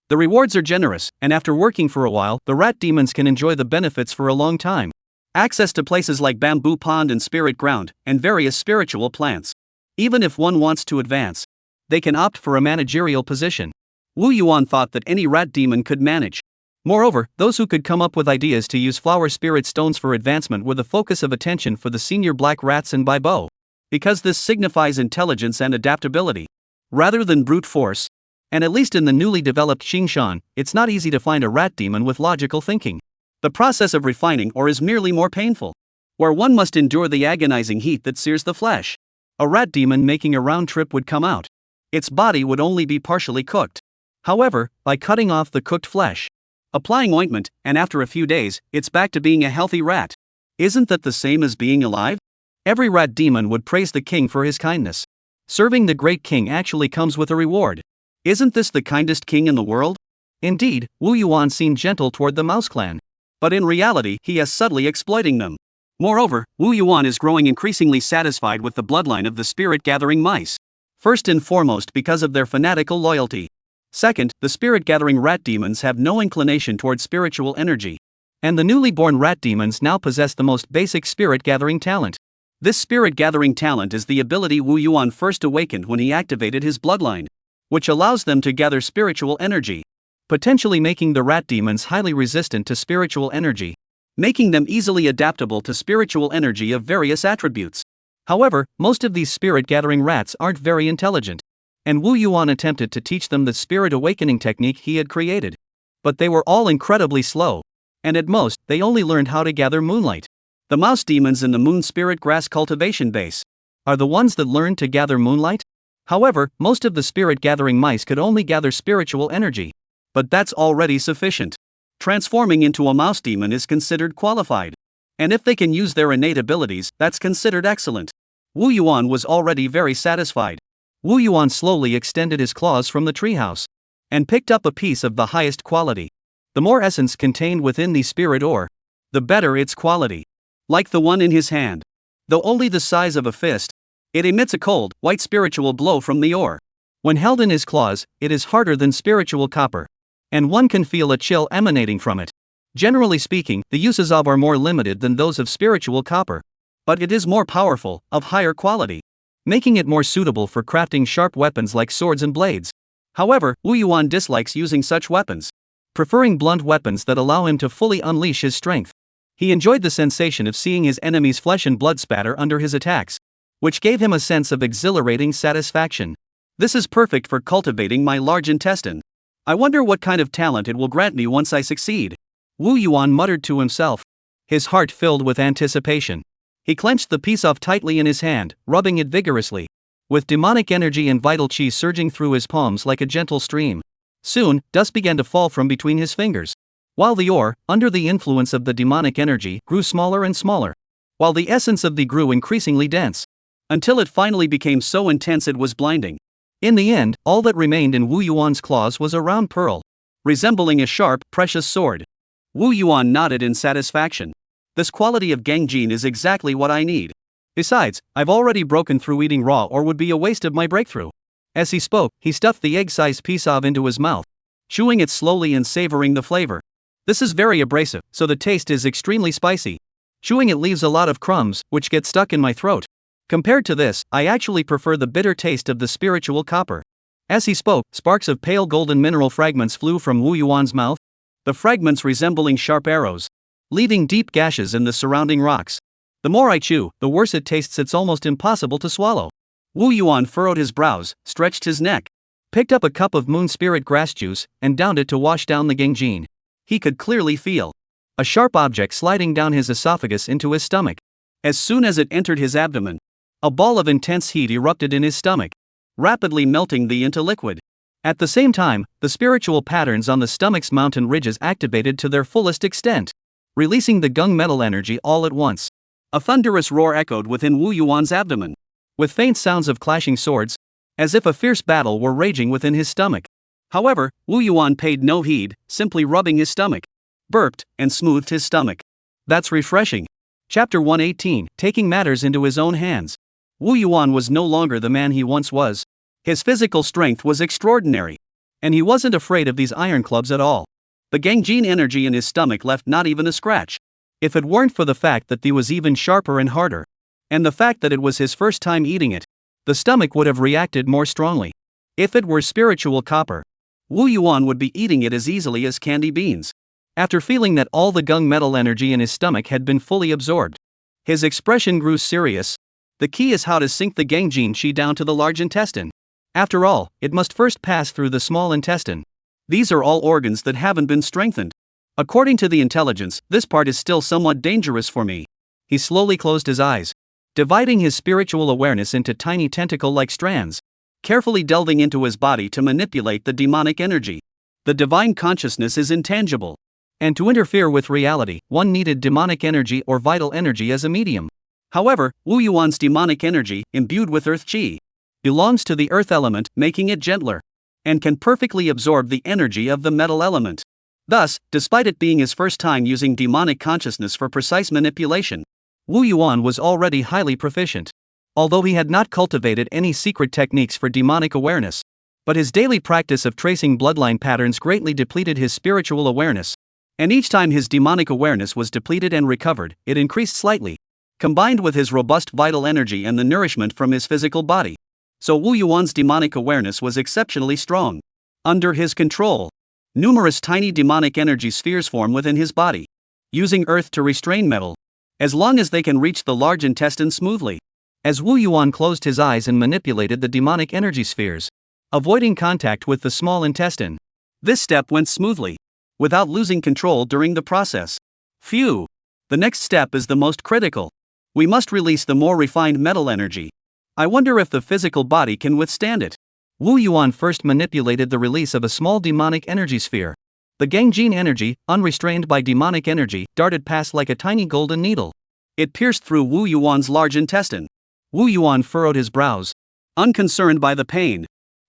The rewards are generous, and after working for a while, the rat demons can enjoy the benefits for a long time. Access to places like Bamboo Pond and Spirit Ground, and various spiritual plants. Even if one wants to advance, they can opt for a managerial position. Wu Yuan thought that any rat demon could manage. Moreover, those who could come up with ideas to use flower spirit stones for advancement were the focus of attention for the senior black rats in Baibo. Because this signifies intelligence and adaptability, rather than brute force. And at least in the newly developed Xiaoing Shan, it's not easy to find a rat demon with logical thinking. The process of refining ore is merely more painful, where one must endure the agonizing heat that sears the flesh. A rat demon making a round trip would come out. Its body would only be partially cooked. However, by cutting off the cooked flesh, applying ointment, and after a few days, it's back to being a healthy rat. Isn't that the same as being alive? Every rat demon would praise the king for his kindness. Serving the great king actually comes with a reward. Isn't this the kindest king in the world? Indeed, Wu Yuan seemed gentle toward the mouse clan. But in reality, he is subtly exploiting them. Moreover, Wu Yuan is growing increasingly satisfied with the bloodline of the spirit-gathering mice. First and foremost because of their fanatical loyalty. Second, the spirit-gathering rat demons have no inclination toward spiritual energy. And the newly born rat demons now possess the most basic spirit-gathering talent. This spirit-gathering talent is the ability Wu Yuan first awakened when he activated his bloodline, which allows them to gather spiritual energy, potentially making the rat demons highly resistant to spiritual energy, making them easily adaptable to spiritual energy of various attributes. However, most of these spirit-gathering rats aren't very intelligent, and Wu Yuan attempted to teach them the spirit awakening technique he had created. But they were all incredibly slow, and at most, they only learned how to gather moonlight. The mouse demons in the moon spirit grass cultivation base are the ones that learned to gather moonlight. However, most of the spirit-gathering mice could only gather spiritual energy. But that's already sufficient. Transforming into a mouse demon is considered qualified. And if they can use their innate abilities, that's considered excellent. Wu Yuan was already very satisfied. Wu Yuan slowly extended his claws from the treehouse and picked up a piece of the highest quality. The more essence contained within the spirit ore, the better its quality. Like the one in his hand. Though only the size of a fist, it emits a cold, white spiritual glow from the ore. When held in his claws, it is harder than spiritual copper, and one can feel a chill emanating from it. Generally speaking, the uses of are more limited than those of spiritual copper, but it is more powerful, of higher quality, making it more suitable for crafting sharp weapons like swords and blades. However, Wu Yuan dislikes using such weapons, preferring blunt weapons that allow him to fully unleash his strength. He enjoyed the sensation of seeing his enemy's flesh and blood spatter under his attacks, which gave him a sense of exhilarating satisfaction. This is perfect for cultivating my large intestine. I wonder what kind of talent it will grant me once I succeed. Wu Yuan muttered to himself, his heart filled with anticipation. He clenched the piece off tightly in his hand, rubbing it vigorously, with demonic energy and vital chi surging through his palms like a gentle stream. Soon, dust began to fall from between his fingers, while the ore, under the influence of the demonic energy, grew smaller and smaller, while the essence of the grew increasingly dense, until it finally became so intense it was blinding. In the end, all that remained in Wu Yuan's claws was a round pearl, resembling a sharp, precious sword. Wu Yuan nodded in satisfaction. This quality of gangjin is exactly what I need. Besides, I've already broken through eating raw or would be a waste of my breakthrough. As he spoke, he stuffed the egg-sized piece of into his mouth, chewing it slowly and savoring the flavor. This is very abrasive, so the taste is extremely spicy. Chewing it leaves a lot of crumbs, which get stuck in my throat. Compared to this, I actually prefer the bitter taste of the spiritual copper. As he spoke, sparks of pale golden mineral fragments flew from Wu Yuan's mouth, the fragments resembling sharp arrows, leaving deep gashes in the surrounding rocks. The more I chew, the worse it tastes. It's almost impossible to swallow. Wu Yuan furrowed his brows, stretched his neck, picked up a cup of moon spirit grass juice, and downed it to wash down the gangjin. He could clearly feel a sharp object sliding down his esophagus into his stomach. As soon as it entered his abdomen, a ball of intense heat erupted in his stomach, rapidly melting the into liquid. At the same time, the spiritual patterns on the stomach's mountain ridges activated to their fullest extent, releasing the gung metal energy all at once. A thunderous roar echoed within Wu Yuan's abdomen, with faint sounds of clashing swords, as if a fierce battle were raging within his stomach. However, Wu Yuan paid no heed, simply rubbing his stomach, burped, and smoothed his stomach. That's refreshing. Chapter 118, Taking Matters into His Own Hands. Wu Yuan was no longer the man he once was. His physical strength was extraordinary, and he wasn't afraid of these iron clubs at all. The gangjin energy in his stomach left not even a scratch. If it weren't for the fact that he was even sharper and harder, and the fact that it was his first time eating it, the stomach would have reacted more strongly. If it were spiritual copper, Wu Yuan would be eating it as easily as candy beans. After feeling that all the gung metal energy in his stomach had been fully absorbed, his expression grew serious. The key is how to sink the gangjin qi down to the large intestine. After all, it must first pass through the small intestine. These are all organs that haven't been strengthened. According to the intelligence, this part is still somewhat dangerous for me. He slowly closed his eyes, dividing his spiritual awareness into tiny tentacle-like strands, carefully delving into his body to manipulate the demonic energy. The divine consciousness is intangible, and to interfere with reality, one needed demonic energy or vital energy as a medium. However, Wu Yuan's demonic energy, imbued with earth qi, belongs to the earth element, making it gentler, and can perfectly absorb the energy of the metal element. Thus, despite it being his first time using demonic consciousness for precise manipulation, Wu Yuan was already highly proficient. Although he had not cultivated any secret techniques for demonic awareness, but his daily practice of tracing bloodline patterns greatly depleted his spiritual awareness. And each time his demonic awareness was depleted and recovered, it increased slightly, combined with his robust vital energy and the nourishment from his physical body. So Wu Yuan's demonic awareness was exceptionally strong. Under his control, numerous tiny demonic energy spheres form within his body, using earth to restrain metal, as long as they can reach the large intestine smoothly. As Wu Yuan closed his eyes and manipulated the demonic energy spheres, avoiding contact with the small intestine, this step went smoothly, without losing control during the process. Phew! The next step is the most critical. We must release the more refined metal energy. I wonder if the physical body can withstand it. Wu Yuan first manipulated the release of a small demonic energy sphere. The gangjin energy, unrestrained by demonic energy, darted past like a tiny golden needle. It pierced through Wu Yuan's large intestine. Wu Yuan furrowed his brows, unconcerned by the pain.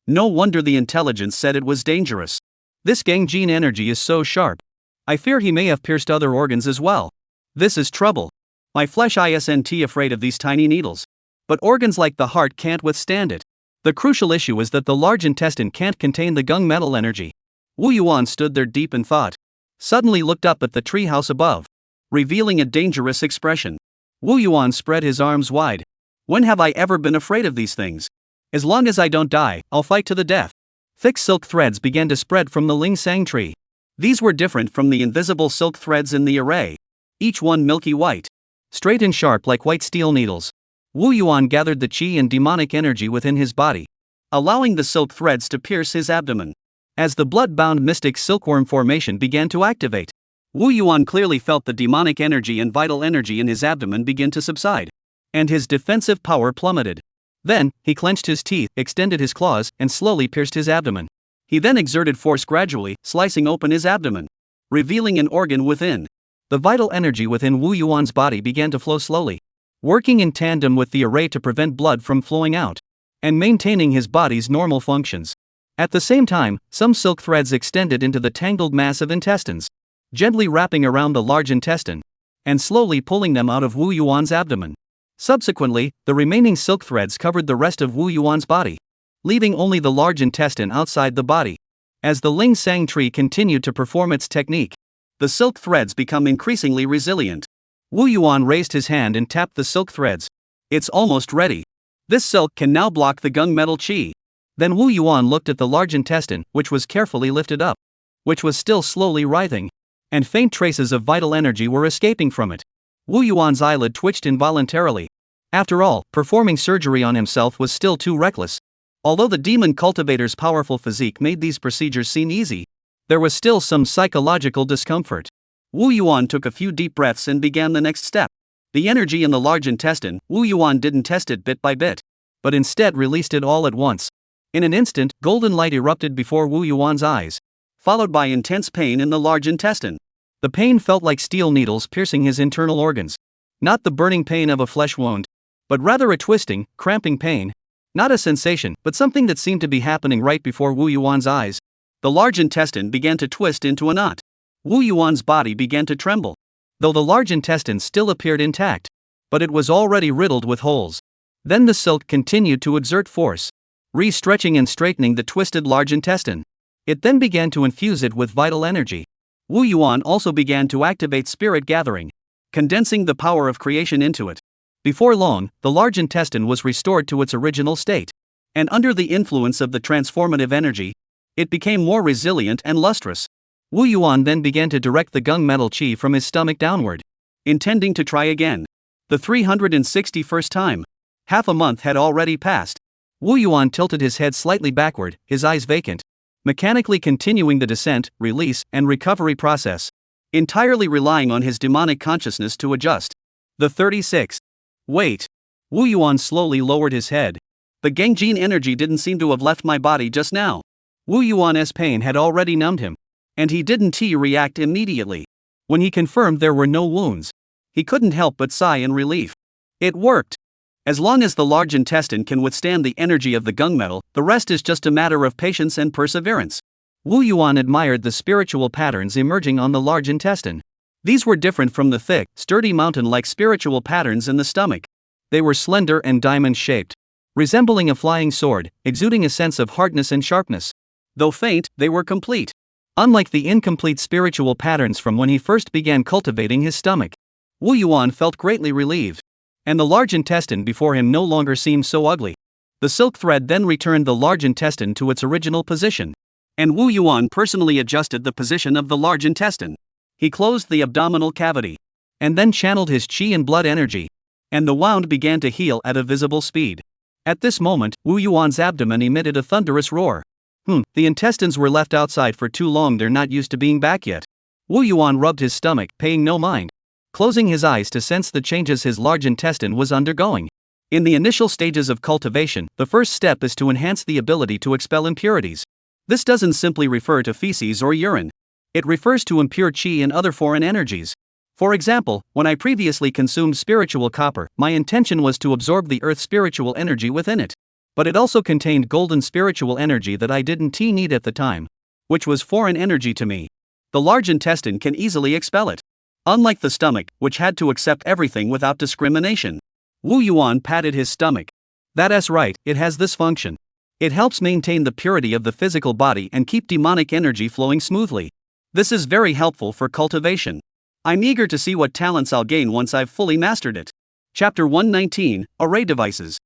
No wonder the intelligence said it was dangerous. This gangjin energy is so sharp. I fear he may have pierced other organs as well. This is trouble. My flesh isn't afraid of these tiny needles. But organs like the heart can't withstand it. The crucial issue is that the large intestine can't contain the gung metal energy. Wu Yuan stood there deep in thought, suddenly looked up at the treehouse above, revealing a dangerous expression. Wu Yuan spread his arms wide. When have I ever been afraid of these things? As long as I don't die, I'll fight to the death. Thick silk threads began to spread from the Ling Sang tree. These were different from the invisible silk threads in the array, each one milky white, straight and sharp like white steel needles. Wu Yuan gathered the qi and demonic energy within his body, allowing the silk threads to pierce his abdomen. As the bloodbound mystic silkworm formation began to activate, Wu Yuan clearly felt the demonic energy and vital energy in his abdomen begin to subside, and his defensive power plummeted. Then, he clenched his teeth, extended his claws, and slowly pierced his abdomen. He then exerted force gradually, slicing open his abdomen, revealing an organ within. The vital energy within Wu Yuan's body began to flow slowly, working in tandem with the array to prevent blood from flowing out, and maintaining his body's normal functions. At the same time, some silk threads extended into the tangled mass of intestines, gently wrapping around the large intestine, and slowly pulling them out of Wu Yuan's abdomen. Subsequently, the remaining silk threads covered the rest of Wu Yuan's body, leaving only the large intestine outside the body. As the Ling Sang tree continued to perform its technique, the silk threads become increasingly resilient. Wu Yuan raised his hand and tapped the silk threads. It's almost ready. This silk can now block the gung metal qi. Then Wu Yuan looked at the large intestine, which was carefully lifted up, which was still slowly writhing, and faint traces of vital energy were escaping from it. Wu Yuan's eyelid twitched involuntarily. After all, performing surgery on himself was still too reckless. Although the demon cultivator's powerful physique made these procedures seem easy, there was still some psychological discomfort. Wu Yuan took a few deep breaths and began the next step. The energy in the large intestine, Wu Yuan didn't test it bit by bit, but instead released it all at once. In an instant, golden light erupted before Wu Yuan's eyes, followed by intense pain in the large intestine. The pain felt like steel needles piercing his internal organs. Not the burning pain of a flesh wound, but rather a twisting, cramping pain. Not a sensation, but something that seemed to be happening right before Wu Yuan's eyes. The large intestine began to twist into a knot. Wu Yuan's body began to tremble, though the large intestine still appeared intact, but it was already riddled with holes. Then the silk continued to exert force, re-stretching and straightening the twisted large intestine. It then began to infuse it with vital energy. Wu Yuan also began to activate spirit gathering, condensing the power of creation into it. Before long, the large intestine was restored to its original state. And under the influence of the transformative energy, it became more resilient and lustrous. Wu Yuan then began to direct the gunmetal qi from his stomach downward, intending to try again. The 361st time. Half a month had already passed. Wu Yuan tilted his head slightly backward, his eyes vacant, mechanically continuing the descent, release, and recovery process, entirely relying on his demonic consciousness to adjust. The 36th. Wait. Wu Yuan slowly lowered his head. The Gangjin energy didn't seem to have left my body just now. Wu Yuan's pain had already numbed him, and he didn't react immediately. When he confirmed there were no wounds, he couldn't help but sigh in relief. It worked. As long as the large intestine can withstand the energy of the gunmetal, the rest is just a matter of patience and perseverance. Wu Yuan admired the spiritual patterns emerging on the large intestine. These were different from the thick, sturdy mountain-like spiritual patterns in the stomach. They were slender and diamond-shaped, resembling a flying sword, exuding a sense of hardness and sharpness. Though faint, they were complete. Unlike the incomplete spiritual patterns from when he first began cultivating his stomach. Wu Yuan felt greatly relieved. And the large intestine before him no longer seemed so ugly. The silk thread then returned the large intestine to its original position. And Wu Yuan personally adjusted the position of the large intestine. He closed the abdominal cavity, and then channeled his qi and blood energy. And the wound began to heal at a visible speed. At this moment, Wu Yuan's abdomen emitted a thunderous roar. The intestines were left outside for too long, they're not used to being back yet. Wu Yuan rubbed his stomach, paying no mind, closing his eyes to sense the changes his large intestine was undergoing. In the initial stages of cultivation, the first step is to enhance the ability to expel impurities. This doesn't simply refer to feces or urine. It refers to impure qi and other foreign energies. For example, when I previously consumed spiritual copper, my intention was to absorb the earth's spiritual energy within it. But it also contained golden spiritual energy that I didn't need at the time, which was foreign energy to me. The large intestine can easily expel it. Unlike the stomach, which had to accept everything without discrimination. Wu Yuan patted his stomach. That's right, it has this function. It helps maintain the purity of the physical body and keep demonic energy flowing smoothly. This is very helpful for cultivation. I'm eager to see what talents I'll gain once I've fully mastered it. Chapter 119, Array Devices.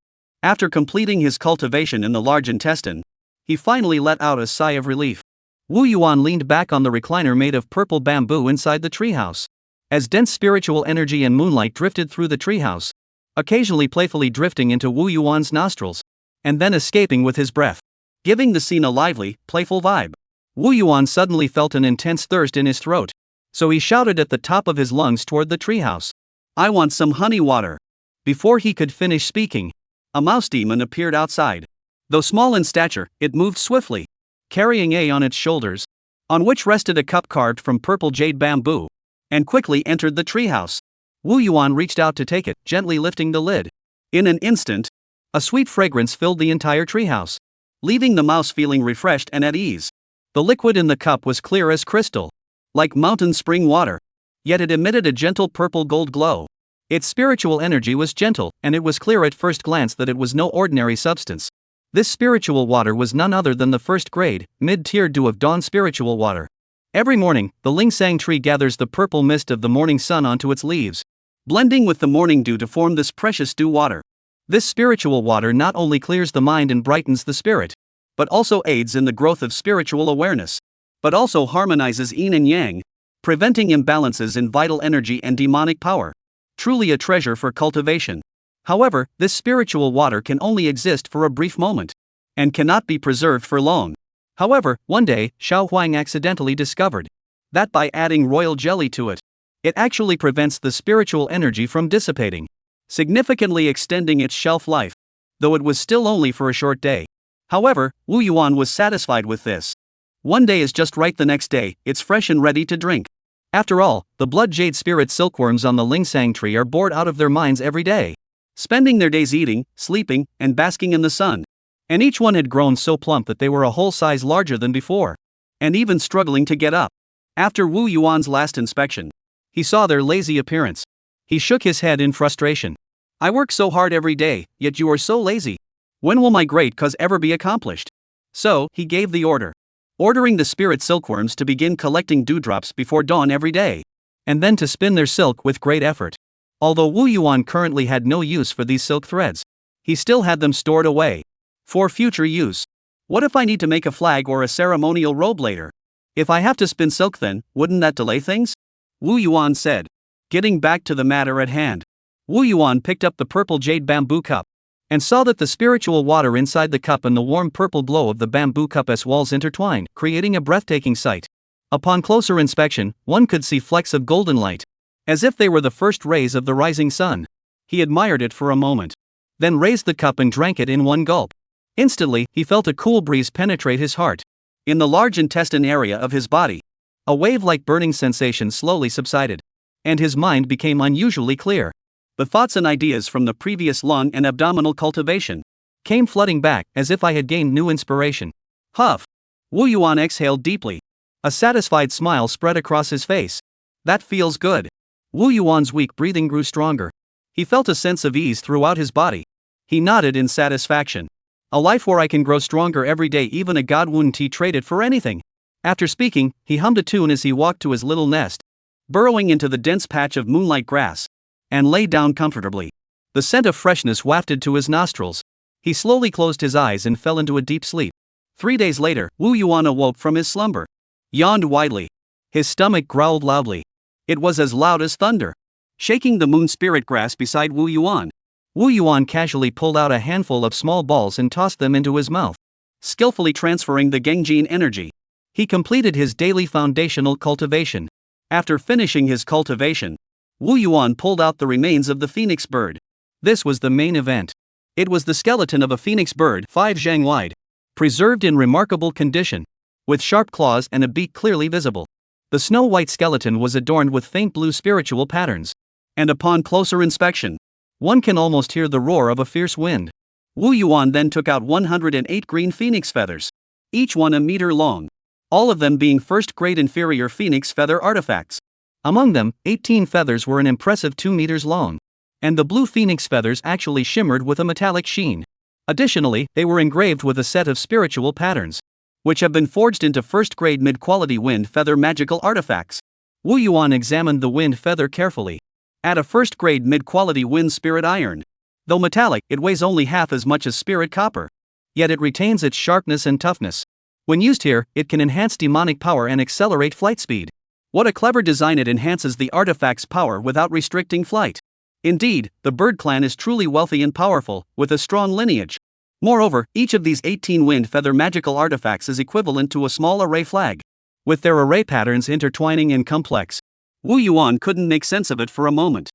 After completing his cultivation in the large intestine, he finally let out a sigh of relief. Wu Yuan leaned back on the recliner made of purple bamboo inside the treehouse. As dense spiritual energy and moonlight drifted through the treehouse, occasionally playfully drifting into Wu Yuan's nostrils, and then escaping with his breath, giving the scene a lively, playful vibe. Wu Yuan suddenly felt an intense thirst in his throat, so he shouted at the top of his lungs toward the treehouse, "I want some honey water." Before he could finish speaking, a mouse demon appeared outside. Though small in stature, it moved swiftly, carrying on its shoulders, on which rested a cup carved from purple jade bamboo, and quickly entered the treehouse. Wu Yuan reached out to take it, gently lifting the lid. In an instant, a sweet fragrance filled the entire treehouse, leaving the mouse feeling refreshed and at ease. The liquid in the cup was clear as crystal, like mountain spring water, yet it emitted a gentle purple gold glow. Its spiritual energy was gentle, and it was clear at first glance that it was no ordinary substance. This spiritual water was none other than the first-grade, mid-tier dew of dawn spiritual water. Every morning, the Lingsang tree gathers the purple mist of the morning sun onto its leaves, blending with the morning dew to form this precious dew water. This spiritual water not only clears the mind and brightens the spirit, but also aids in the growth of spiritual awareness, but also harmonizes yin and yang, preventing imbalances in vital energy and demonic power. Truly a treasure for cultivation. However, this spiritual water can only exist for a brief moment, and cannot be preserved for long. However, one day, Xiaoing accidentally discovered that by adding royal jelly to it, it actually prevents the spiritual energy from dissipating, significantly extending its shelf life, though it was still only for a short day. However, Wu Yuan was satisfied with this. One day is just right, the next day, it's fresh and ready to drink. After all, the blood jade spirit silkworms on the Lingsang tree are bored out of their minds every day, spending their days eating, sleeping, and basking in the sun. And each one had grown so plump that they were a whole size larger than before, and even struggling to get up. After Wu Yuan's last inspection, he saw their lazy appearance. He shook his head in frustration. "I work so hard every day, yet you are so lazy. When will my great cause ever be accomplished?" So, he gave the order, ordering the spirit silkworms to begin collecting dewdrops before dawn every day, and then to spin their silk with great effort. Although Wu Yuan currently had no use for these silk threads, he still had them stored away for future use. What if I need to make a flag or a ceremonial robe later? If I have to spin silk then, wouldn't that delay things? Wu Yuan said. Getting back to the matter at hand, Wu Yuan picked up the purple jade bamboo cup and saw that the spiritual water inside the cup and the warm purple glow of the bamboo cup's walls intertwined, creating a breathtaking sight. Upon closer inspection, one could see flecks of golden light, as if they were the first rays of the rising sun. He admired it for a moment, then raised the cup and drank it in one gulp. Instantly, he felt a cool breeze penetrate his heart. In the large intestine area of his body, a wave-like burning sensation slowly subsided, and his mind became unusually clear. The thoughts and ideas from the previous lung and abdominal cultivation came flooding back as if I had gained new inspiration. Huff! Wu Yuan exhaled deeply. A satisfied smile spread across his face. That feels good. Wu Yuan's weak breathing grew stronger. He felt a sense of ease throughout his body. He nodded in satisfaction. A life where I can grow stronger every day, even a god wouldn't trade it for anything. After speaking, he hummed a tune as he walked to his little nest, burrowing into the dense patch of moonlight grass, and lay down comfortably. The scent of freshness wafted to his nostrils. He slowly closed his eyes and fell into a deep sleep. 3 days later, Wu Yuan awoke from his slumber, yawned widely. His stomach growled loudly. It was as loud as thunder, shaking the moon spirit grass beside Wu Yuan. Wu Yuan casually pulled out a handful of small balls and tossed them into his mouth, skillfully transferring the Gengjin energy. He completed his daily foundational cultivation. After finishing his cultivation, Wu Yuan pulled out the remains of the phoenix bird. This was the main event. It was the skeleton of a phoenix bird 5 zhang wide, preserved in remarkable condition, with sharp claws and a beak clearly visible. The snow-white skeleton was adorned with faint blue spiritual patterns, and upon closer inspection, one can almost hear the roar of a fierce wind. Wu Yuan then took out 108 green phoenix feathers, each one a meter long, all of them being first-grade inferior phoenix feather artifacts. Among them, 18 feathers were an impressive 2 meters long, and the blue phoenix feathers actually shimmered with a metallic sheen. Additionally, they were engraved with a set of spiritual patterns, which have been forged into first-grade mid-quality wind feather magical artifacts. Wu Yuan examined the wind feather carefully. At a first-grade mid-quality wind spirit iron. Though metallic, it weighs only half as much as spirit copper. Yet it retains its sharpness and toughness. When used here, it can enhance demonic power and accelerate flight speed. What a clever design! It enhances the artifact's power without restricting flight. Indeed, the bird clan is truly wealthy and powerful, with a strong lineage. Moreover, each of these 18 wind feather magical artifacts is equivalent to a small array flag, with their array patterns intertwining and complex. Wu Yuan couldn't make sense of it for a moment.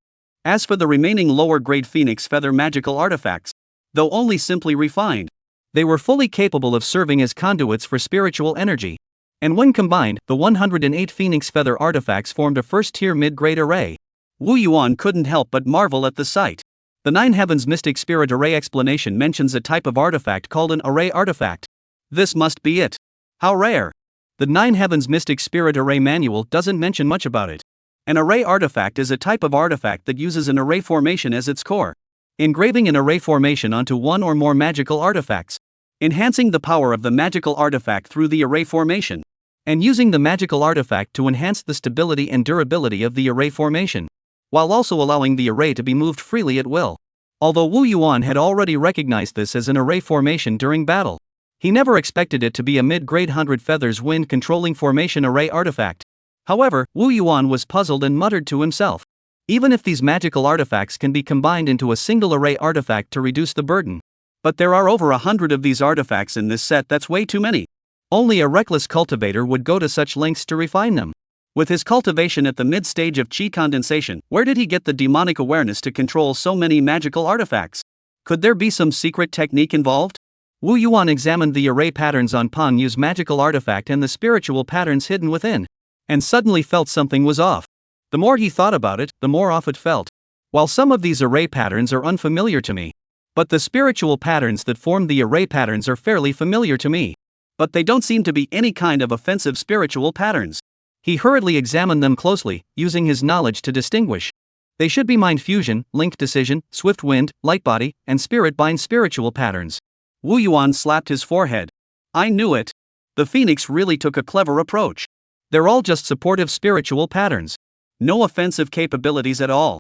As for the remaining lower-grade phoenix feather magical artifacts, though only simply refined, they were fully capable of serving as conduits for spiritual energy. And when combined, the 108 phoenix feather artifacts formed a first-tier mid-grade array. Wu Yuan couldn't help but marvel at the sight. The Nine Heavens Mystic Spirit Array explanation mentions a type of artifact called an array artifact. This must be it. How rare! The Nine Heavens Mystic Spirit Array manual doesn't mention much about it. An array artifact is a type of artifact that uses an array formation as its core, engraving an array formation onto one or more magical artifacts, enhancing the power of the magical artifact through the array formation, and using the magical artifact to enhance the stability and durability of the array formation, while also allowing the array to be moved freely at will. Although Wu Yuan had already recognized this as an array formation during battle, he never expected it to be a mid-grade 100 feathers wind controlling formation array artifact. However, Wu Yuan was puzzled and muttered to himself. Even if these magical artifacts can be combined into a single array artifact to reduce the burden. But there are over 100 of these artifacts in this set, that's way too many. Only a reckless cultivator would go to such lengths to refine them. With his cultivation at the mid-stage of chi condensation, where did he get the demonic awareness to control so many magical artifacts? Could there be some secret technique involved? Wu Yuan examined the array patterns on Pan Yu's magical artifact and the spiritual patterns hidden within, and suddenly felt something was off. The more he thought about it, the more off it felt. While some of these array patterns are unfamiliar to me, but the spiritual patterns that form the array patterns are fairly familiar to me. But they don't seem to be any kind of offensive spiritual patterns. He hurriedly examined them closely, using his knowledge to distinguish. They should be mind fusion, link decision, swift wind, light body, and spirit bind spiritual patterns. Wu Yuan slapped his forehead. I knew it. The Phoenix really took a clever approach. They're all just supportive spiritual patterns. No offensive capabilities at all.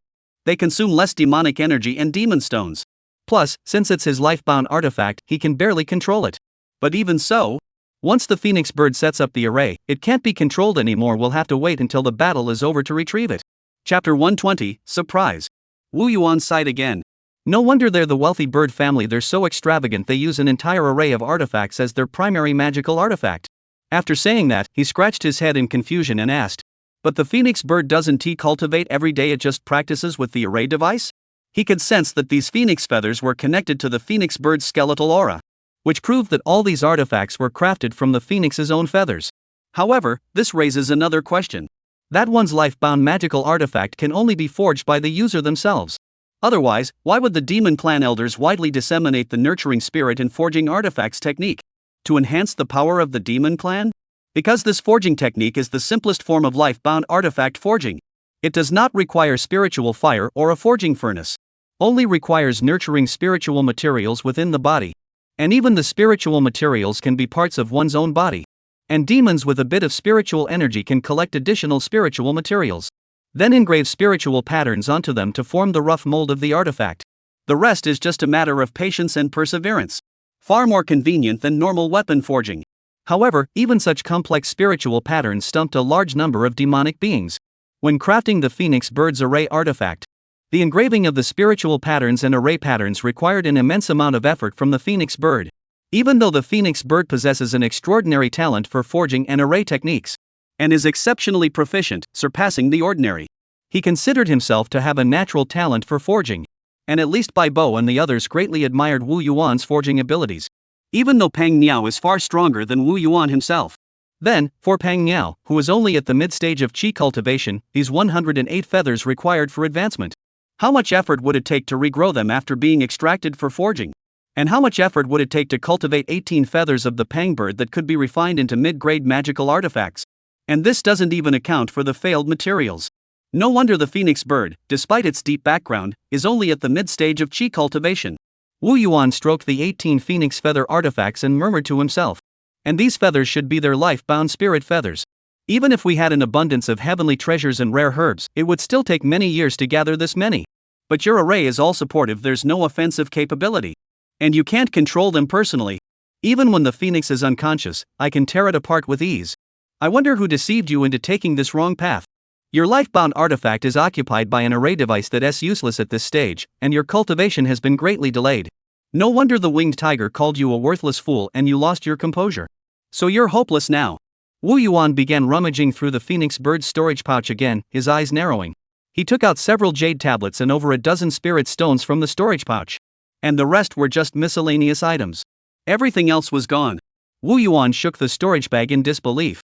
They consume less demonic energy and demon stones. Plus, since it's his life-bound artifact, he can barely control it. But even so, once the phoenix bird sets up the array, it can't be controlled anymore. We'll have to wait until the battle is over to retrieve it. Chapter 120, Surprise. Wu Yuan sighed again. No wonder they're the wealthy bird family. They're so extravagant they use an entire array of artifacts as their primary magical artifact. After saying that, he scratched his head in confusion and asked, but the phoenix bird doesn't cultivate every day, it just practices with the array device? He could sense that these phoenix feathers were connected to the phoenix bird's skeletal aura, which proved that all these artifacts were crafted from the phoenix's own feathers. However, this raises another question. That one's life-bound magical artifact can only be forged by the user themselves. Otherwise, why would the demon clan elders widely disseminate the nurturing spirit and forging artifacts technique? To enhance the power of the demon clan? Because this forging technique is the simplest form of life-bound artifact forging. It does not require spiritual fire or a forging furnace. Only requires nurturing spiritual materials within the body. And even the spiritual materials can be parts of one's own body. And demons with a bit of spiritual energy can collect additional spiritual materials, then engrave spiritual patterns onto them to form the rough mold of the artifact. The rest is just a matter of patience and perseverance. Far more convenient than normal weapon forging. However, even such complex spiritual patterns stumped a large number of demonic beings. When crafting the phoenix bird's array artifact, the engraving of the spiritual patterns and array patterns required an immense amount of effort from the phoenix bird. Even though the phoenix bird possesses an extraordinary talent for forging and array techniques, and is exceptionally proficient, surpassing the ordinary, he considered himself to have a natural talent for forging, and at least Bai Bo and the others greatly admired Wu Yuan's forging abilities, even though Pang Niao is far stronger than Wu Yuan himself. Then, for Pang Niao, who was only at the mid-stage of qi cultivation, these 108 feathers required for advancement. How much effort would it take to regrow them after being extracted for forging? And how much effort would it take to cultivate 18 feathers of the Pang bird that could be refined into mid-grade magical artifacts? And this doesn't even account for the failed materials. No wonder the phoenix bird, despite its deep background, is only at the mid-stage of qi cultivation. Wu Yuan stroked the 18 phoenix feather artifacts and murmured to himself. And these feathers should be their life-bound spirit feathers. Even if we had an abundance of heavenly treasures and rare herbs, it would still take many years to gather this many. But your array is all supportive, there's no offensive capability. And you can't control them personally. Even when the phoenix is unconscious, I can tear it apart with ease. I wonder who deceived you into taking this wrong path. Your life-bound artifact is occupied by an array device that's useless at this stage, and your cultivation has been greatly delayed. No wonder the winged tiger called you a worthless fool and you lost your composure. So you're hopeless now. Wu Yuan began rummaging through the phoenix bird's storage pouch again, his eyes narrowing. He took out several jade tablets and over a dozen spirit stones from the storage pouch. And the rest were just miscellaneous items. Everything else was gone. Wu Yuan shook the storage bag in disbelief.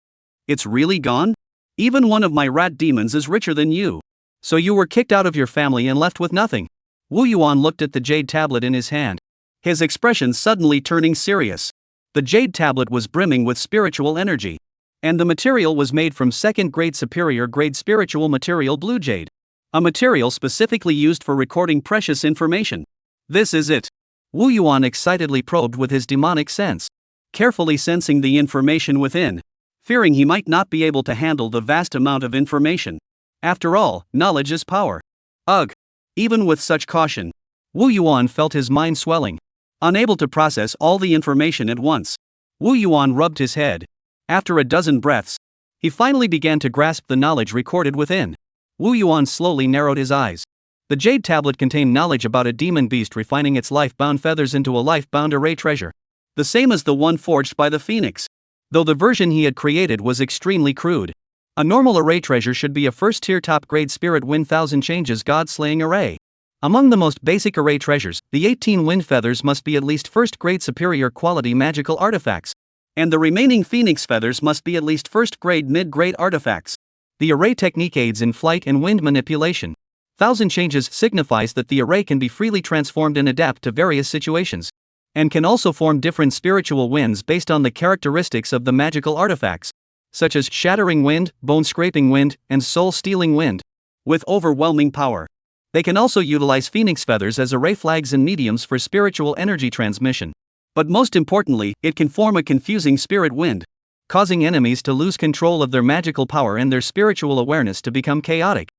It's really gone? Even one of my rat demons is richer than you. So you were kicked out of your family and left with nothing. Wu Yuan looked at the jade tablet in his hand, his expression suddenly turning serious. The jade tablet was brimming with spiritual energy. And the material was made from second-grade superior-grade spiritual material blue jade. A material specifically used for recording precious information. This is it. Wu Yuan excitedly probed with his demonic sense, carefully sensing the information within, fearing he might not be able to handle the vast amount of information. After all, knowledge is power. Ugh! Even with such caution, Wu Yuan felt his mind swelling, unable to process all the information at once. Wu Yuan rubbed his head. After a dozen breaths, he finally began to grasp the knowledge recorded within. Wu Yuan slowly narrowed his eyes. The jade tablet contained knowledge about a demon beast refining its life-bound feathers into a life-bound array treasure. The same as the one forged by the phoenix. Though the version he had created was extremely crude. A normal array treasure should be a first-tier top-grade spirit wind thousand changes god-slaying array. Among the most basic array treasures, the 18 wind feathers must be at least first-grade superior quality magical artifacts. And the remaining phoenix feathers must be at least first-grade mid-grade artifacts. The array technique aids in flight and wind manipulation. Thousand changes signifies that the array can be freely transformed and adapt to various situations, and can also form different spiritual winds based on the characteristics of the magical artifacts, such as shattering wind, bone-scraping wind, and soul-stealing wind, with overwhelming power. They can also utilize phoenix feathers as array flags and mediums for spiritual energy transmission. But most importantly, it can form a confusing spirit wind, causing enemies to lose control of their magical power and their spiritual awareness to become chaotic.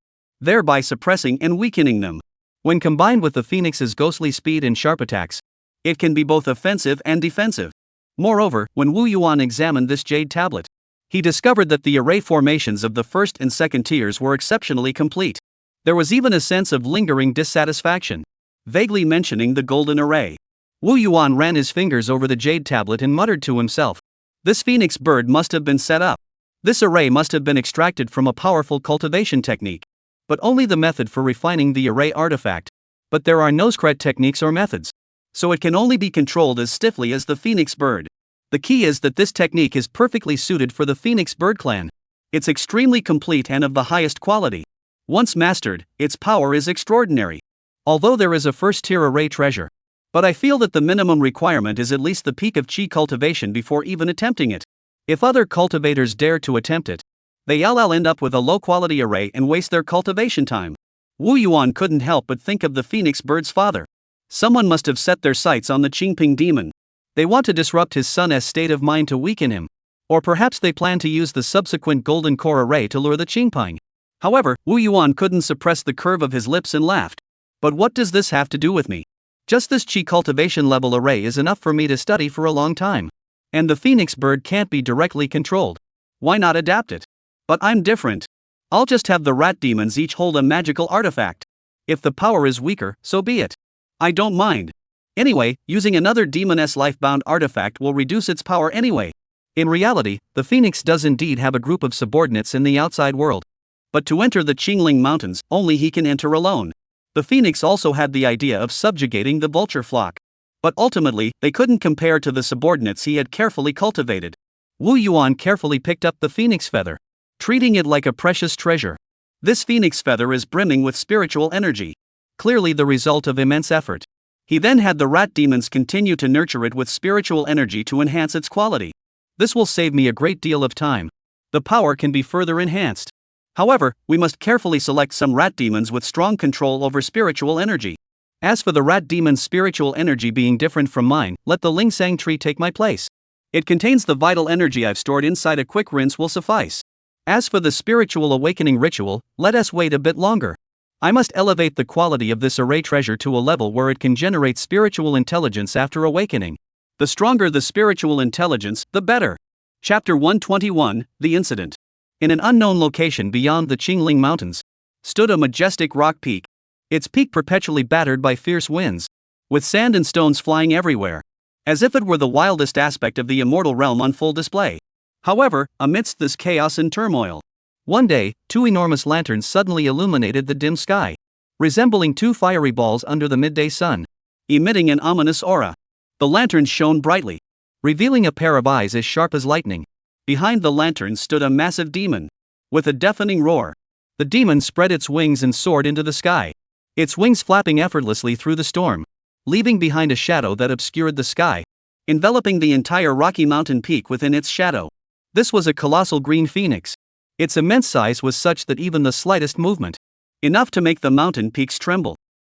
thereby suppressing and weakening them. When combined with the phoenix's ghostly speed and sharp attacks, it can be both offensive and defensive. Moreover, when Wu Yuan examined this jade tablet, he discovered that the array formations of the first and second tiers were exceptionally complete. There was even a sense of lingering dissatisfaction, vaguely mentioning the golden array. Wu Yuan ran his fingers over the jade tablet and muttered to himself, "This phoenix bird must have been set up. This array must have been extracted from a powerful cultivation technique. But only the method for refining the array artifact. But there are no secret techniques or methods. So it can only be controlled as stiffly as the phoenix bird. The key is that this technique is perfectly suited for the phoenix bird clan. It's extremely complete and of the highest quality. Once mastered, its power is extraordinary. Although there is a first-tier array treasure. But I feel that the minimum requirement is at least the peak of chi cultivation before even attempting it. If other cultivators dare to attempt it, they'll end up with a low-quality array and waste their cultivation time." Wu Yuan couldn't help but think of the phoenix bird's father. Someone must have set their sights on the Qingping demon. They want to disrupt his son's state of mind to weaken him. Or perhaps they plan to use the subsequent golden core array to lure the Qingping. However, Wu Yuan couldn't suppress the curve of his lips and laughed. "But what does this have to do with me? Just this chi cultivation level array is enough for me to study for a long time. And the phoenix bird can't be directly controlled. Why not adapt it? But I'm different. I'll just have the rat demons each hold a magical artifact. If the power is weaker, so be it. I don't mind. Anyway, using another demoness lifebound artifact will reduce its power anyway." In reality, the phoenix does indeed have a group of subordinates in the outside world. But to enter the Qingling Mountains, only he can enter alone. The phoenix also had the idea of subjugating the vulture flock. But ultimately, they couldn't compare to the subordinates he had carefully cultivated. Wu Yuan carefully picked up the phoenix feather, treating it like a precious treasure. This phoenix feather is brimming with spiritual energy, clearly the result of immense effort. He then had the rat demons continue to nurture it with spiritual energy to enhance its quality. This will save me a great deal of time. The power can be further enhanced. However, we must carefully select some rat demons with strong control over spiritual energy. As for the rat demon's spiritual energy being different from mine, let the Lingsang tree take my place. It contains the vital energy I've stored inside. A quick rinse will suffice. As for the spiritual awakening ritual, let us wait a bit longer. I must elevate the quality of this array treasure to a level where it can generate spiritual intelligence after awakening. The stronger the spiritual intelligence, the better. Chapter 121, The Incident. In an unknown location beyond the Qingling Mountains, stood a majestic rock peak. Its peak perpetually battered by fierce winds, with sand and stones flying everywhere, as if it were the wildest aspect of the immortal realm on full display. However, amidst this chaos and turmoil, one day, two enormous lanterns suddenly illuminated the dim sky, resembling two fiery balls under the midday sun, emitting an ominous aura. The lanterns shone brightly, revealing a pair of eyes as sharp as lightning. Behind the lanterns stood a massive demon, with a deafening roar. The demon spread its wings and soared into the sky, its wings flapping effortlessly through the storm, leaving behind a shadow that obscured the sky, enveloping the entire Rocky Mountain peak within its shadow. This was a colossal green phoenix. Its immense size was such that even the slightest movement, enough to make the mountain peaks tremble.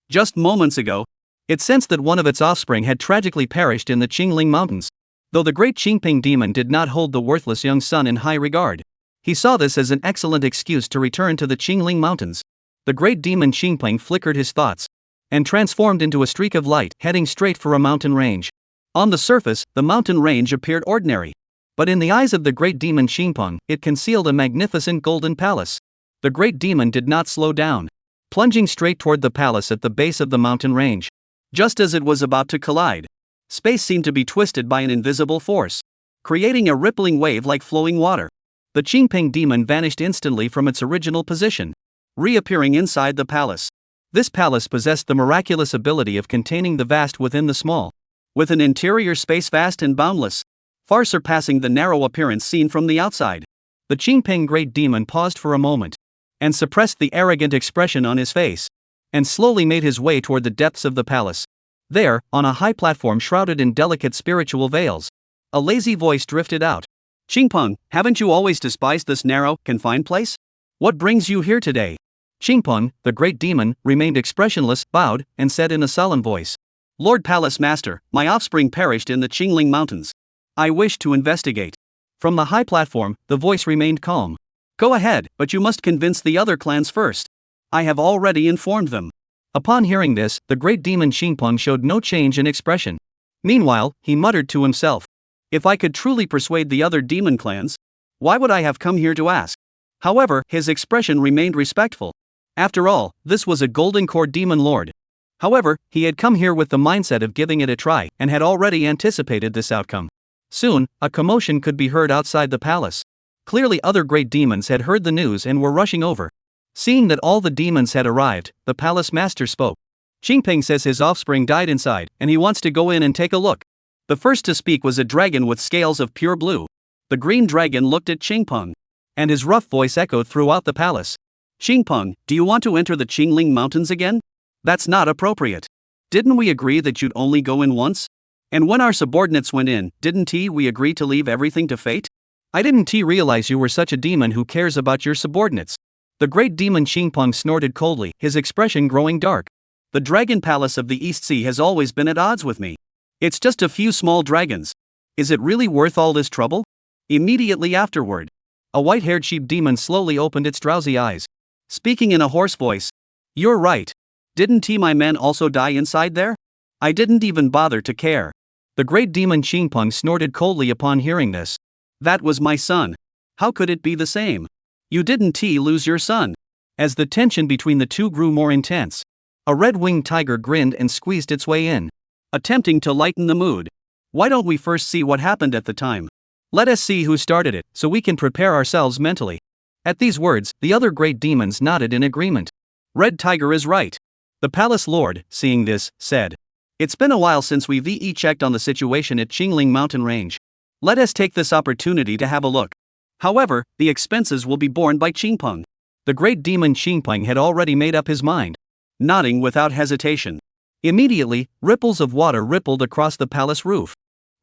Just moments ago, it sensed that one of its offspring had tragically perished in the Qingling Mountains. Though the great Qingping demon did not hold the worthless young son in high regard, he saw this as an excellent excuse to return to the Qingling Mountains. The great demon Qingping flickered his thoughts and transformed into a streak of light, heading straight for a mountain range. On the surface, the mountain range appeared ordinary, but in the eyes of the great demon Qingping, it concealed a magnificent golden palace. The great demon did not slow down, plunging straight toward the palace at the base of the mountain range. Just as it was about to collide, space seemed to be twisted by an invisible force, creating a rippling wave like flowing water. The Qingping demon vanished instantly from its original position, reappearing inside the palace. This palace possessed the miraculous ability of containing the vast within the small, with an interior space vast and boundless, far surpassing the narrow appearance seen from the outside. The Qingping great demon paused for a moment, and suppressed the arrogant expression on his face, and slowly made his way toward the depths of the palace. There, on a high platform shrouded in delicate spiritual veils, a lazy voice drifted out. "Qingping, haven't you always despised this narrow, confined place? What brings you here today?" Qingping, the great demon, remained expressionless, bowed, and said in a solemn voice, "Lord Palace Master, my offspring perished in the Qingling Mountains. I wish to investigate." From the high platform, the voice remained calm. "Go ahead, but you must convince the other clans first. I have already informed them. Upon hearing this, the great demon Xingpeng showed no change in expression. Meanwhile, he muttered to himself. If I could truly persuade the other demon clans, why would I have come here to ask? However, his expression remained respectful. After all, this was a golden core demon lord. However, he had come here with the mindset of giving it a try and had already anticipated this outcome. Soon, a commotion could be heard outside the palace. Clearly other great demons had heard the news and were rushing over. Seeing that all the demons had arrived, the palace master spoke. Xingpeng says his offspring died inside, and he wants to go in and take a look. The first to speak was a dragon with scales of pure blue. The green dragon looked at Xingpeng, and his rough voice echoed throughout the palace. Xingpeng, do you want to enter the Qingling Mountains again? That's not appropriate. Didn't we agree that you'd only go in once? And when our subordinates went in, didn't we agree to leave everything to fate? I didn't realize you were such a demon who cares about your subordinates. The great demon Xingpeng snorted coldly, his expression growing dark. The dragon palace of the East Sea has always been at odds with me. It's just a few small dragons. Is it really worth all this trouble? Immediately afterward, a white-haired sheep demon slowly opened its drowsy eyes. Speaking in a hoarse voice. You're right. Didn't my men also die inside there? I didn't even bother to care. The great demon Xingpeng snorted coldly upon hearing this. That was my son. How could it be the same? You didn't lose your son. As the tension between the two grew more intense, a red-winged tiger grinned and squeezed its way in, attempting to lighten the mood. Why don't we first see what happened at the time? Let us see who started it, so we can prepare ourselves mentally. At these words, the other great demons nodded in agreement. Red Tiger is right. The palace lord, seeing this, said. It's been a while since we've checked on the situation at Qingling Mountain Range. Let us take this opportunity to have a look. However, the expenses will be borne by Xingpeng. The great demon Xingpeng had already made up his mind, nodding without hesitation. Immediately, ripples of water rippled across the palace roof,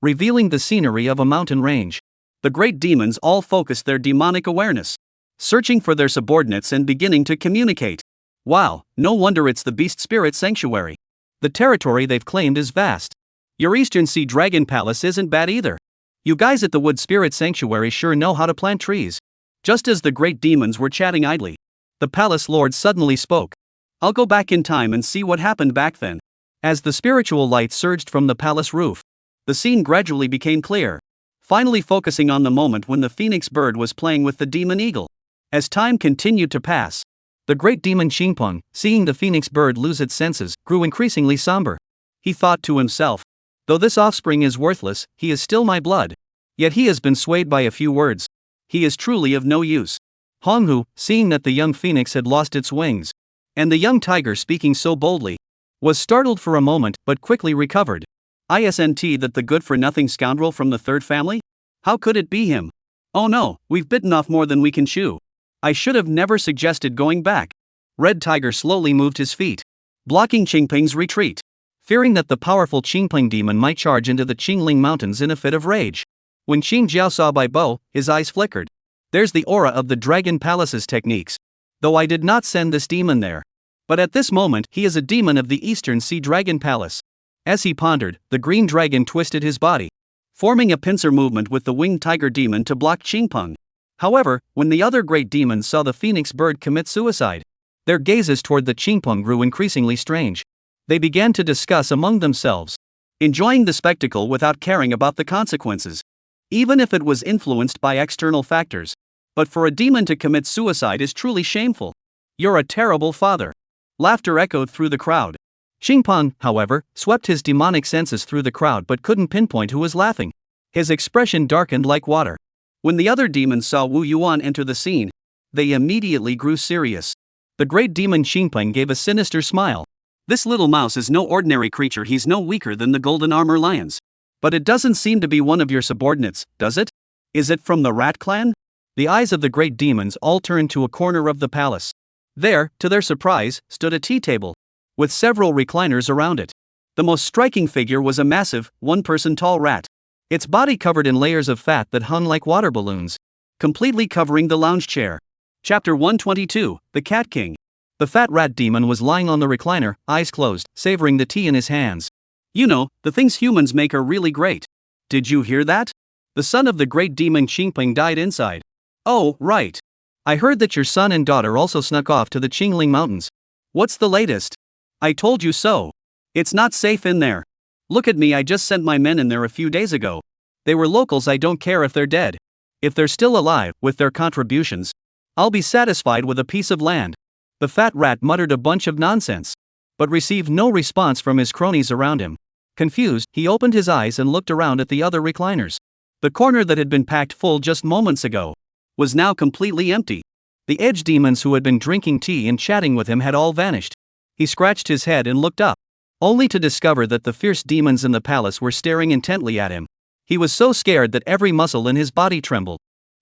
revealing the scenery of a mountain range. The great demons all focused their demonic awareness, searching for their subordinates and beginning to communicate. Wow, no wonder it's the Beast Spirit Sanctuary. The territory they've claimed is vast. Your Eastern Sea Dragon Palace isn't bad either. You guys at the Wood Spirit Sanctuary sure know how to plant trees. Just as the great demons were chatting idly, the palace lord suddenly spoke. I'll go back in time and see what happened back then. As the spiritual light surged from the palace roof, the scene gradually became clear, finally focusing on the moment when the phoenix bird was playing with the demon eagle. As time continued to pass, the great demon Xingpeng, seeing the phoenix bird lose its senses, grew increasingly somber. He thought to himself, though this offspring is worthless, he is still my blood. Yet he has been swayed by a few words. He is truly of no use. Honghu, seeing that the young phoenix had lost its wings, and the young tiger speaking so boldly, was startled for a moment but quickly recovered. Isn't that the good-for-nothing scoundrel from the third family? How could it be him? Oh no, we've bitten off more than we can chew. I should have never suggested going back. Red Tiger slowly moved his feet, blocking Xingpeng's retreat, fearing that the powerful Qingpeng demon might charge into the Qingling Mountains in a fit of rage. When Qing Jiao saw Bai Bo, his eyes flickered. There's the aura of the Dragon Palace's techniques. Though I did not send this demon there. But at this moment, he is a demon of the Eastern Sea Dragon Palace. As he pondered, the green dragon twisted his body, forming a pincer movement with the winged tiger demon to block Xingpeng. However, when the other great demons saw the phoenix bird commit suicide, their gazes toward the Qingpeng grew increasingly strange. They began to discuss among themselves, enjoying the spectacle without caring about the consequences, even if it was influenced by external factors. But for a demon to commit suicide is truly shameful. You're a terrible father. Laughter echoed through the crowd. Xingpeng, however, swept his demonic senses through the crowd but couldn't pinpoint who was laughing. His expression darkened like water. When the other demons saw Wu Yuan enter the scene, they immediately grew serious. The great demon Xingpeng gave a sinister smile. This little mouse is no ordinary creature, he's no weaker than the golden armor lions. But it doesn't seem to be one of your subordinates, does it? Is it from the rat clan? The eyes of the great demons all turned to a corner of the palace. There, to their surprise, stood a tea table, with several recliners around it. The most striking figure was a massive, one-person tall rat, its body covered in layers of fat that hung like water balloons, completely covering the lounge chair. Chapter 122, The Cat King. The fat rat demon was lying on the recliner, eyes closed, savoring the tea in his hands. You know, the things humans make are really great. Did you hear that? The son of the great demon Xingpeng died inside. Oh, right. I heard that your son and daughter also snuck off to the Qingling Mountains. What's the latest? I told you so. It's not safe in there. Look at me, I just sent my men in there a few days ago. They were locals, I don't care if they're dead. If they're still alive, with their contributions, I'll be satisfied with a piece of land. The fat rat muttered a bunch of nonsense, but received no response from his cronies around him. Confused, he opened his eyes and looked around at the other recliners. The corner that had been packed full just moments ago was now completely empty. The edge demons who had been drinking tea and chatting with him had all vanished. He scratched his head and looked up, only to discover that the fierce demons in the palace were staring intently at him. He was so scared that every muscle in his body trembled,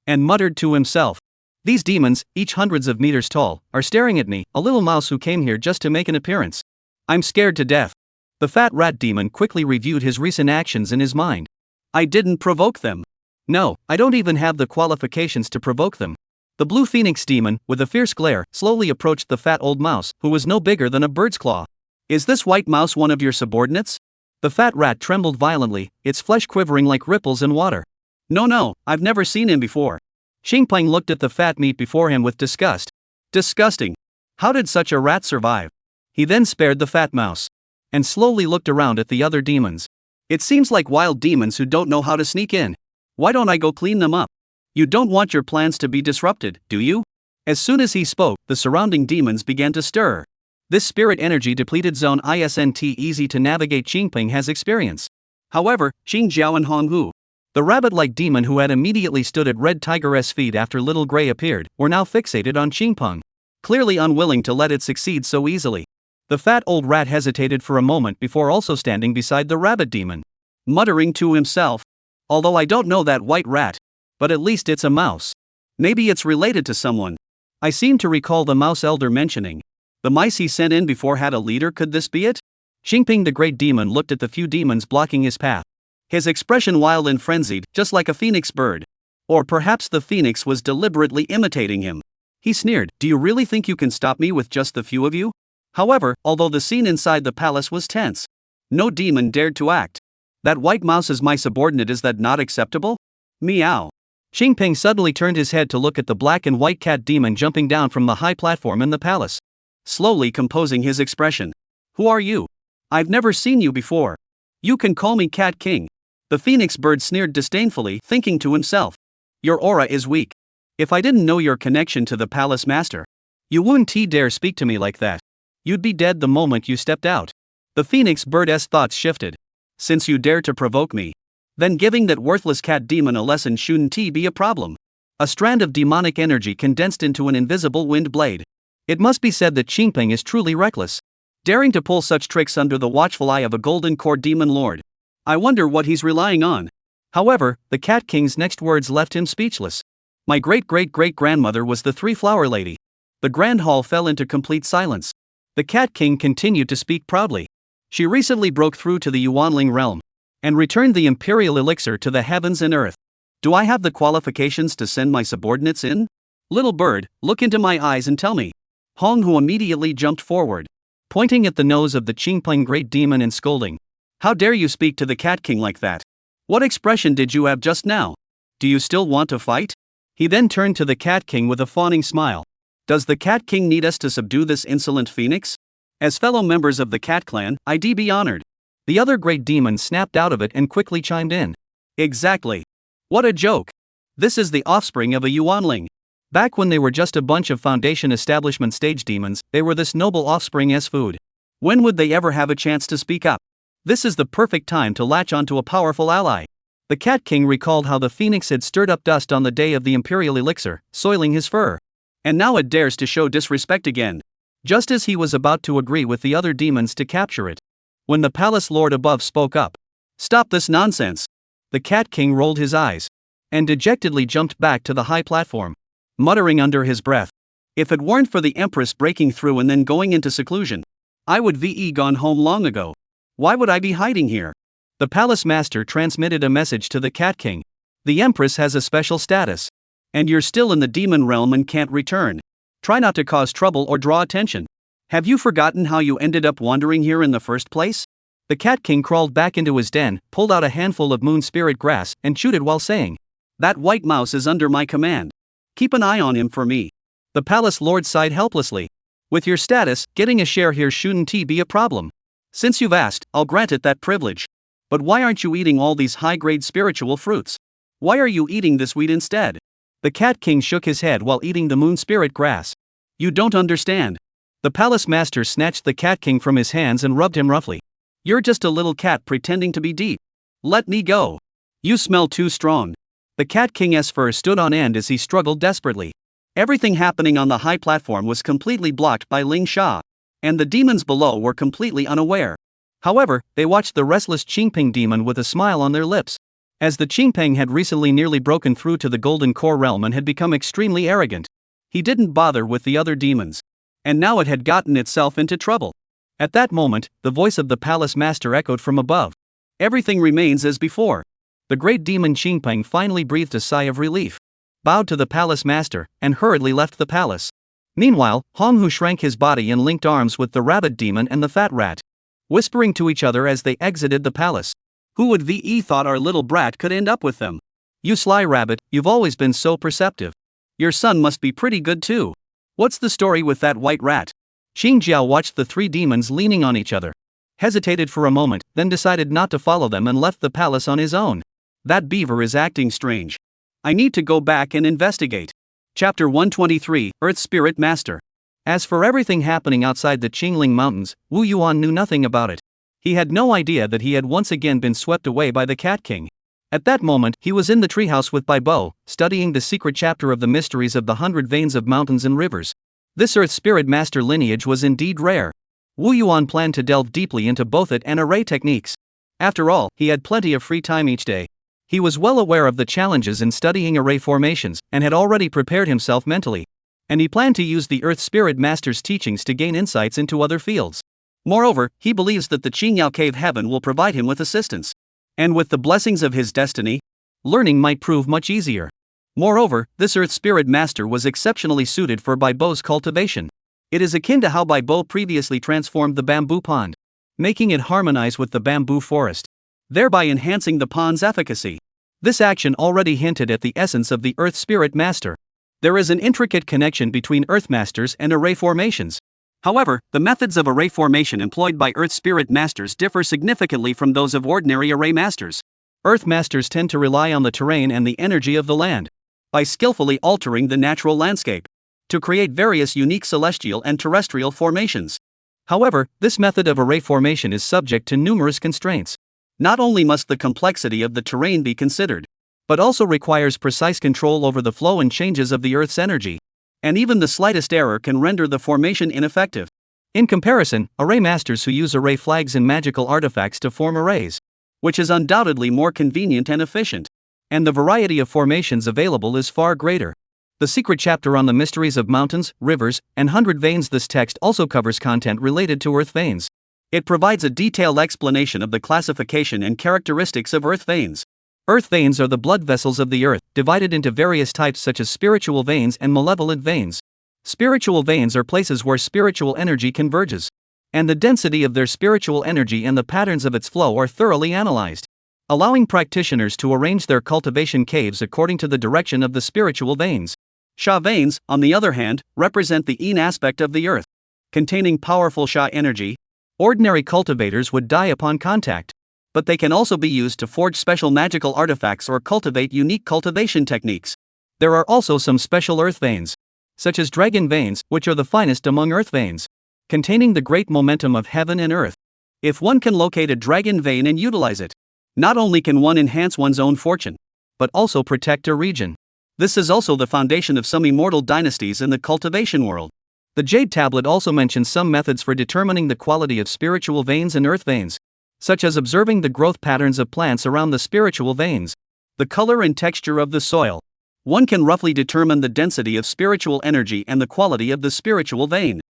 and muttered to himself, "These demons, each hundreds of meters tall, are staring at me, a little mouse who came here just to make an appearance. I'm scared to death." The fat rat demon quickly reviewed his recent actions in his mind. I didn't provoke them. No, I don't even have the qualifications to provoke them. The blue phoenix demon, with a fierce glare, slowly approached the fat old mouse, who was no bigger than a bird's claw. Is this white mouse one of your subordinates? The fat rat trembled violently, its flesh quivering like ripples in water. No, I've never seen him before. Xingpeng looked at the fat meat before him with disgust. Disgusting. How did such a rat survive? He then spared the fat mouse, and slowly looked around at the other demons. It seems like wild demons who don't know how to sneak in. Why don't I go clean them up? You don't want your plans to be disrupted, do you? As soon as he spoke, the surrounding demons began to stir. This spirit energy depleted zone isn't easy to navigate. Xingpeng has experience. However, Xing Jiao and Hong Hu, the rabbit-like demon who had immediately stood at Red Tiger's feet after Little Gray appeared, were now fixated on Xingpeng, clearly unwilling to let it succeed so easily. The fat old rat hesitated for a moment before also standing beside the rabbit demon, muttering to himself, "Although I don't know that white rat, but at least it's a mouse. Maybe it's related to someone. I seem to recall the mouse elder mentioning. The mice he sent in before had a leader, could this be it?" Xingpeng the great demon looked at the few demons blocking his path, his expression wild and frenzied, just like a phoenix bird. Or perhaps the phoenix was deliberately imitating him. He sneered, "Do you really think you can stop me with just the few of you?" However, although the scene inside the palace was tense, no demon dared to act. "That white mouse is my subordinate, is that not acceptable?" Meow. Xingpeng suddenly turned his head to look at the black and white cat demon jumping down from the high platform in the palace, slowly composing his expression. "Who are you? I've never seen you before." "You can call me Cat King." The phoenix bird sneered disdainfully, thinking to himself, "Your aura is weak. If I didn't know your connection to the palace master, you wouldn't dare speak to me like that. You'd be dead the moment you stepped out." The phoenix bird's thoughts shifted. "Since you dare to provoke me, then giving that worthless cat demon a lesson shouldn't be a problem." A strand of demonic energy condensed into an invisible wind blade. It must be said that Xingpeng is truly reckless, daring to pull such tricks under the watchful eye of a golden core demon lord. I wonder what he's relying on. However, the Cat King's next words left him speechless. "My great-great-great-grandmother was the three-flower lady." The grand hall fell into complete silence. The Cat King continued to speak proudly. "She recently broke through to the Yuanling realm, and returned the imperial elixir to the heavens and earth. Do I have the qualifications to send my subordinates in? Little bird, look into my eyes and tell me." Hong Hu immediately jumped forward, pointing at the nose of the Qingpeng great demon and scolding. "How dare you speak to the Cat King like that? What expression did you have just now? Do you still want to fight?" He then turned to the Cat King with a fawning smile. "Does the Cat King need us to subdue this insolent phoenix? As fellow members of the Cat Clan, I'd be honored." The other great demon snapped out of it and quickly chimed in. "Exactly. What a joke. This is the offspring of a Yuanling. Back when they were just a bunch of Foundation establishment stage demons, they were this noble offspring as food. When would they ever have a chance to speak up? This is the perfect time to latch onto a powerful ally." The Cat King recalled how the phoenix had stirred up dust on the day of the imperial elixir, soiling his fur. And now it dares to show disrespect again. Just as he was about to agree with the other demons to capture it, when the palace lord above spoke up. "Stop this nonsense." The Cat King rolled his eyes, and dejectedly jumped back to the high platform, muttering under his breath, "If it weren't for the Empress breaking through and then going into seclusion, I would ve gone home long ago. Why would I be hiding here?" The palace master transmitted a message to the Cat King. "The Empress has a special status, and you're still in the demon realm and can't return. Try not to cause trouble or draw attention. Have you forgotten how you ended up wandering here in the first place?" The Cat King crawled back into his den, pulled out a handful of moon spirit grass, and chewed it while saying, "That white mouse is under my command. Keep an eye on him for me. The palace lord sighed helplessly. With your status, getting a share here shouldn't be a problem. Since you've asked, I'll grant it that privilege. But why aren't you eating all these high-grade spiritual fruits? Why are you eating this weed instead? The Cat King shook his head while eating the moon spirit grass. You don't understand. The palace master snatched the Cat King from his hands and rubbed him roughly. You're just a little cat pretending to be deep. Let me go. You smell too strong. The Cat King's fur stood on end as he struggled desperately. Everything happening on the high platform was completely blocked by Ling Sha, and the demons below were completely unaware. However, they watched the restless Qingping demon with a smile on their lips. As the Qingping had recently nearly broken through to the Golden Core realm and had become extremely arrogant, he didn't bother with the other demons. And now it had gotten itself into trouble. At that moment, the voice of the palace master echoed from above. Everything remains as before. The great demon Qingping finally breathed a sigh of relief, bowed to the palace master, and hurriedly left the palace. Meanwhile, Honghu shrank his body and linked arms with the rabbit demon and the fat rat, whispering to each other as they exited the palace. Who would ve thought our little brat could end up with them? You sly rabbit, you've always been so perceptive. Your son must be pretty good too. What's the story with that white rat? Xingjiao watched the three demons leaning on each other, hesitated for a moment, then decided not to follow them and left the palace on his own. That beaver is acting strange. I need to go back and investigate. Chapter 123, Earth Spirit Master. As for everything happening outside the Qingling Mountains, Wu Yuan knew nothing about it. He had no idea that he had once again been swept away by the Cat King. At that moment, he was in the treehouse with Bai Bo, studying the secret chapter of the mysteries of the 100 veins of mountains and rivers. This Earth Spirit Master lineage was indeed rare. Wu Yuan planned to delve deeply into both it and array techniques. After all, he had plenty of free time each day. He was well aware of the challenges in studying array formations, and had already prepared himself mentally. And he planned to use the Earth Spirit Master's teachings to gain insights into other fields. Moreover, he believes that the Qingyao Cave Heaven will provide him with assistance. And with the blessings of his destiny, learning might prove much easier. Moreover, this Earth Spirit Master was exceptionally suited for Bai Bo's cultivation. It is akin to how Bai Bo previously transformed the bamboo pond, making it harmonize with the bamboo forest, thereby enhancing the pond's efficacy. This action already hinted at the essence of the Earth Spirit Master. There is an intricate connection between Earth Masters and array formations. However, the methods of array formation employed by Earth Spirit Masters differ significantly from those of ordinary array masters. Earth Masters tend to rely on the terrain and the energy of the land, by skillfully altering the natural landscape, to create various unique celestial and terrestrial formations. However, this method of array formation is subject to numerous constraints. Not only must the complexity of the terrain be considered, but also requires precise control over the flow and changes of the Earth's energy. And even the slightest error can render the formation ineffective. In comparison, array masters who use array flags and magical artifacts to form arrays, which is undoubtedly more convenient and efficient. And the variety of formations available is far greater. The secret chapter on the mysteries of mountains, rivers, and 100 veins. This text also covers content related to Earth veins. It provides a detailed explanation of the classification and characteristics of Earth veins. Earth veins are the blood vessels of the Earth, divided into various types such as spiritual veins and malevolent veins. Spiritual veins are places where spiritual energy converges, and the density of their spiritual energy and the patterns of its flow are thoroughly analyzed, allowing practitioners to arrange their cultivation caves according to the direction of the spiritual veins. Sha veins, on the other hand, represent the yin aspect of the Earth, containing powerful Sha energy. Ordinary cultivators would die upon contact, but they can also be used to forge special magical artifacts or cultivate unique cultivation techniques. There are also some special earth veins, such as dragon veins, which are the finest among earth veins, containing the great momentum of heaven and earth. If one can locate a dragon vein and utilize it, not only can one enhance one's own fortune, but also protect a region. This is also the foundation of some immortal dynasties in the cultivation world. The Jade Tablet also mentions some methods for determining the quality of spiritual veins and earth veins, such as observing the growth patterns of plants around the spiritual veins, the color and texture of the soil. One can roughly determine the density of spiritual energy and the quality of the spiritual vein.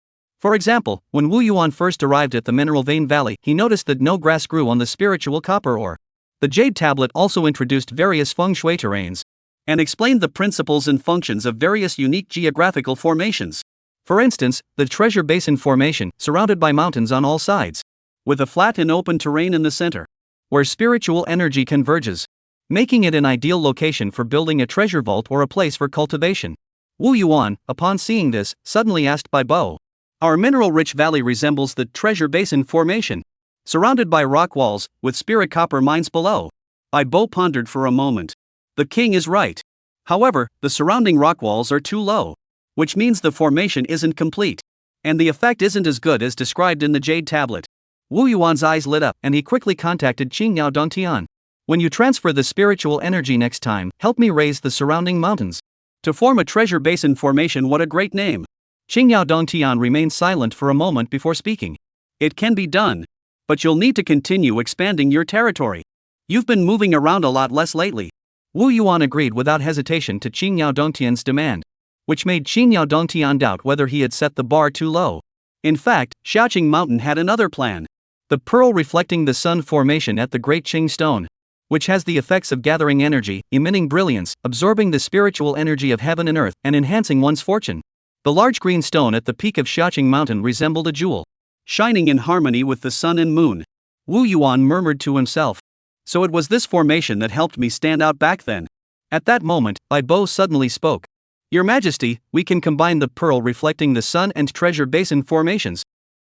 For example, when Wu Yuan first arrived at the Mineral Vein Valley, he noticed that no grass grew on the spiritual copper ore. The Jade Tablet also introduced various feng shui terrains, and explained the principles and functions of various unique geographical formations. For instance, the Treasure Basin Formation, surrounded by mountains on all sides, with a flat and open terrain in the center, where spiritual energy converges, making it an ideal location for building a treasure vault or a place for cultivation. Wu Yuan, upon seeing this, suddenly asked by Bo. Our mineral-rich valley resembles the treasure basin formation, surrounded by rock walls, with spirit copper mines below. Bai Bo pondered for a moment. The king is right. However, the surrounding rock walls are too low, which means the formation isn't complete, and the effect isn't as good as described in the jade tablet. Wu Yuan's eyes lit up, and he quickly contacted Qingyao Dongtian. When you transfer the spiritual energy next time, help me raise the surrounding mountains to form a treasure basin formation. What a great name! Qingyao Dongtian remained silent for a moment before speaking. It can be done, but you'll need to continue expanding your territory. You've been moving around a lot less lately. Wu Yuan agreed without hesitation to Qingyao Dongtian's demand, which made Qingyao Dongtian doubt whether he had set the bar too low. In fact, Xiaoqing Mountain had another plan. The pearl reflecting the sun formation at the Great Qing Stone, which has the effects of gathering energy, emitting brilliance, absorbing the spiritual energy of heaven and earth, and enhancing one's fortune. The large green stone at the peak of Xiaoqing Mountain resembled a jewel, shining in harmony with the sun and moon. Wu Yuan murmured to himself. So it was this formation that helped me stand out back then. At that moment, Bai Bo suddenly spoke. Your Majesty, we can combine the pearl reflecting the sun and treasure basin formations.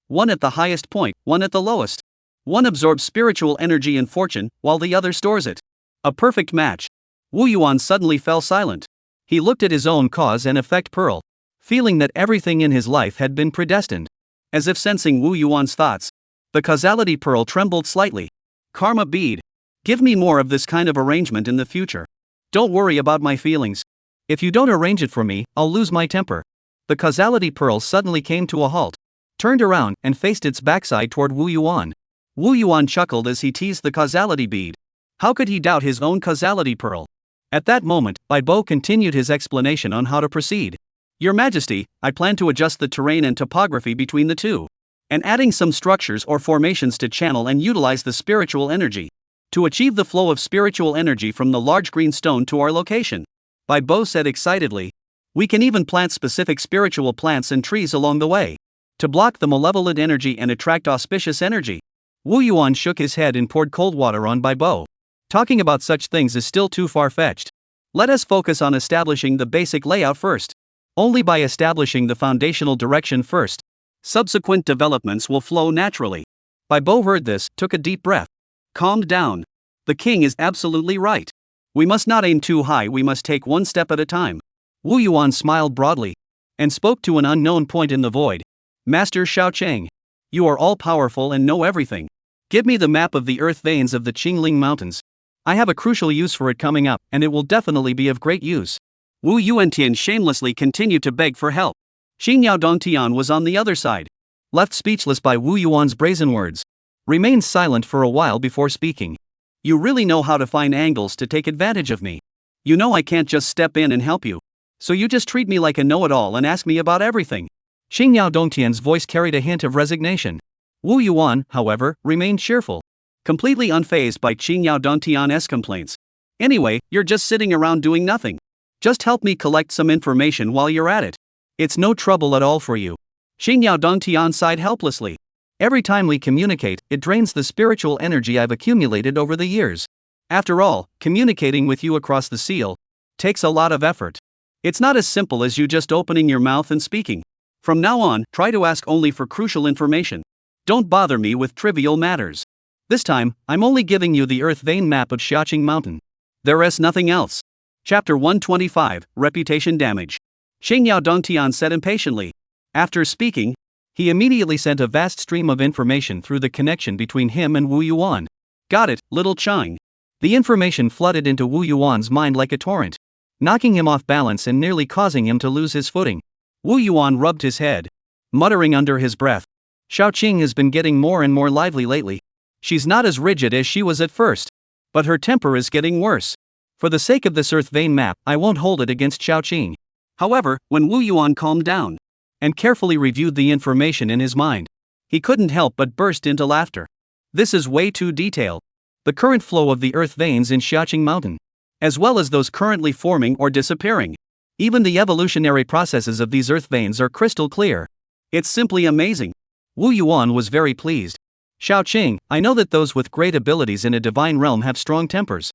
One at the highest point, one at the lowest. One absorbs spiritual energy and fortune, while the other stores it. A perfect match. Wu Yuan suddenly fell silent. He looked at his own cause and effect pearl, feeling that everything in his life had been predestined. As if sensing Wu Yuan's thoughts, the causality pearl trembled slightly. Karma bead. Give me more of this kind of arrangement in the future. Don't worry about my feelings. If you don't arrange it for me, I'll lose my temper. The causality pearl suddenly came to a halt, turned around, and faced its backside toward Wu Yuan. Wu Yuan chuckled as he teased the causality bead. How could he doubt his own causality pearl? At that moment, Bai Bo continued his explanation on how to proceed. Your Majesty, I plan to adjust the terrain and topography between the two, and adding some structures or formations to channel and utilize the spiritual energy to achieve the flow of spiritual energy from the large green stone to our location. Bai Bo said excitedly. We can even plant specific spiritual plants and trees along the way to block the malevolent energy and attract auspicious energy. Wu Yuan shook his head and poured cold water on Bai Bo. Talking about such things is still too far-fetched. Let us focus on establishing the basic layout first. Only by establishing the foundational direction first, subsequent developments will flow naturally. Bai Bo heard this, took a deep breath, calmed down. The king is absolutely right. We must not aim too high, we must take one step at a time. Wu Yuan smiled broadly and spoke to an unknown point in the void. Master Xiaoqing, you are all-powerful and know everything. Give me the map of the earth veins of the Qingling Mountains. I have a crucial use for it coming up, and it will definitely be of great use. Wu Yuantian shamelessly continued to beg for help. Qingyao Dongtian was on the other side, left speechless by Wu Yuan's brazen words. Remained silent for a while before speaking. You really know how to find angles to take advantage of me. You know I can't just step in and help you. So you just treat me like a know-it-all and ask me about everything. Qingyao Dongtian's voice carried a hint of resignation. Wu Yuan, however, remained cheerful, completely unfazed by Qingyao Dongtian's complaints. Anyway, you're just sitting around doing nothing. Just help me collect some information while you're at it. It's no trouble at all for you. Qingyao Dongtian sighed helplessly. Every time we communicate, it drains the spiritual energy I've accumulated over the years. After all, communicating with you across the seal takes a lot of effort. It's not as simple as you just opening your mouth and speaking. From now on, try to ask only for crucial information. Don't bother me with trivial matters. This time, I'm only giving you the earth vein map of Xiaoqing Mountain. There is nothing else. Chapter 125, Reputation Damage. Qingyao Dongtian said impatiently. After speaking, he immediately sent a vast stream of information through the connection between him and Wu Yuan. Got it, little Chang. The information flooded into Wu Yuan's mind like a torrent, knocking him off balance and nearly causing him to lose his footing. Wu Yuan rubbed his head, muttering under his breath. Xiaoqing has been getting more and more lively lately. She's not as rigid as she was at first, but her temper is getting worse. For the sake of this earth vein map, I won't hold it against Xiaoqing. However, when Wu Yuan calmed down and carefully reviewed the information in his mind, he couldn't help but burst into laughter. This is way too detailed. The current flow of the earth veins in Xiaoqing Mountain, as well as those currently forming or disappearing. Even the evolutionary processes of these earth veins are crystal clear. It's simply amazing. Wu Yuan was very pleased. Xiaoqing, I know that those with great abilities in a divine realm have strong tempers.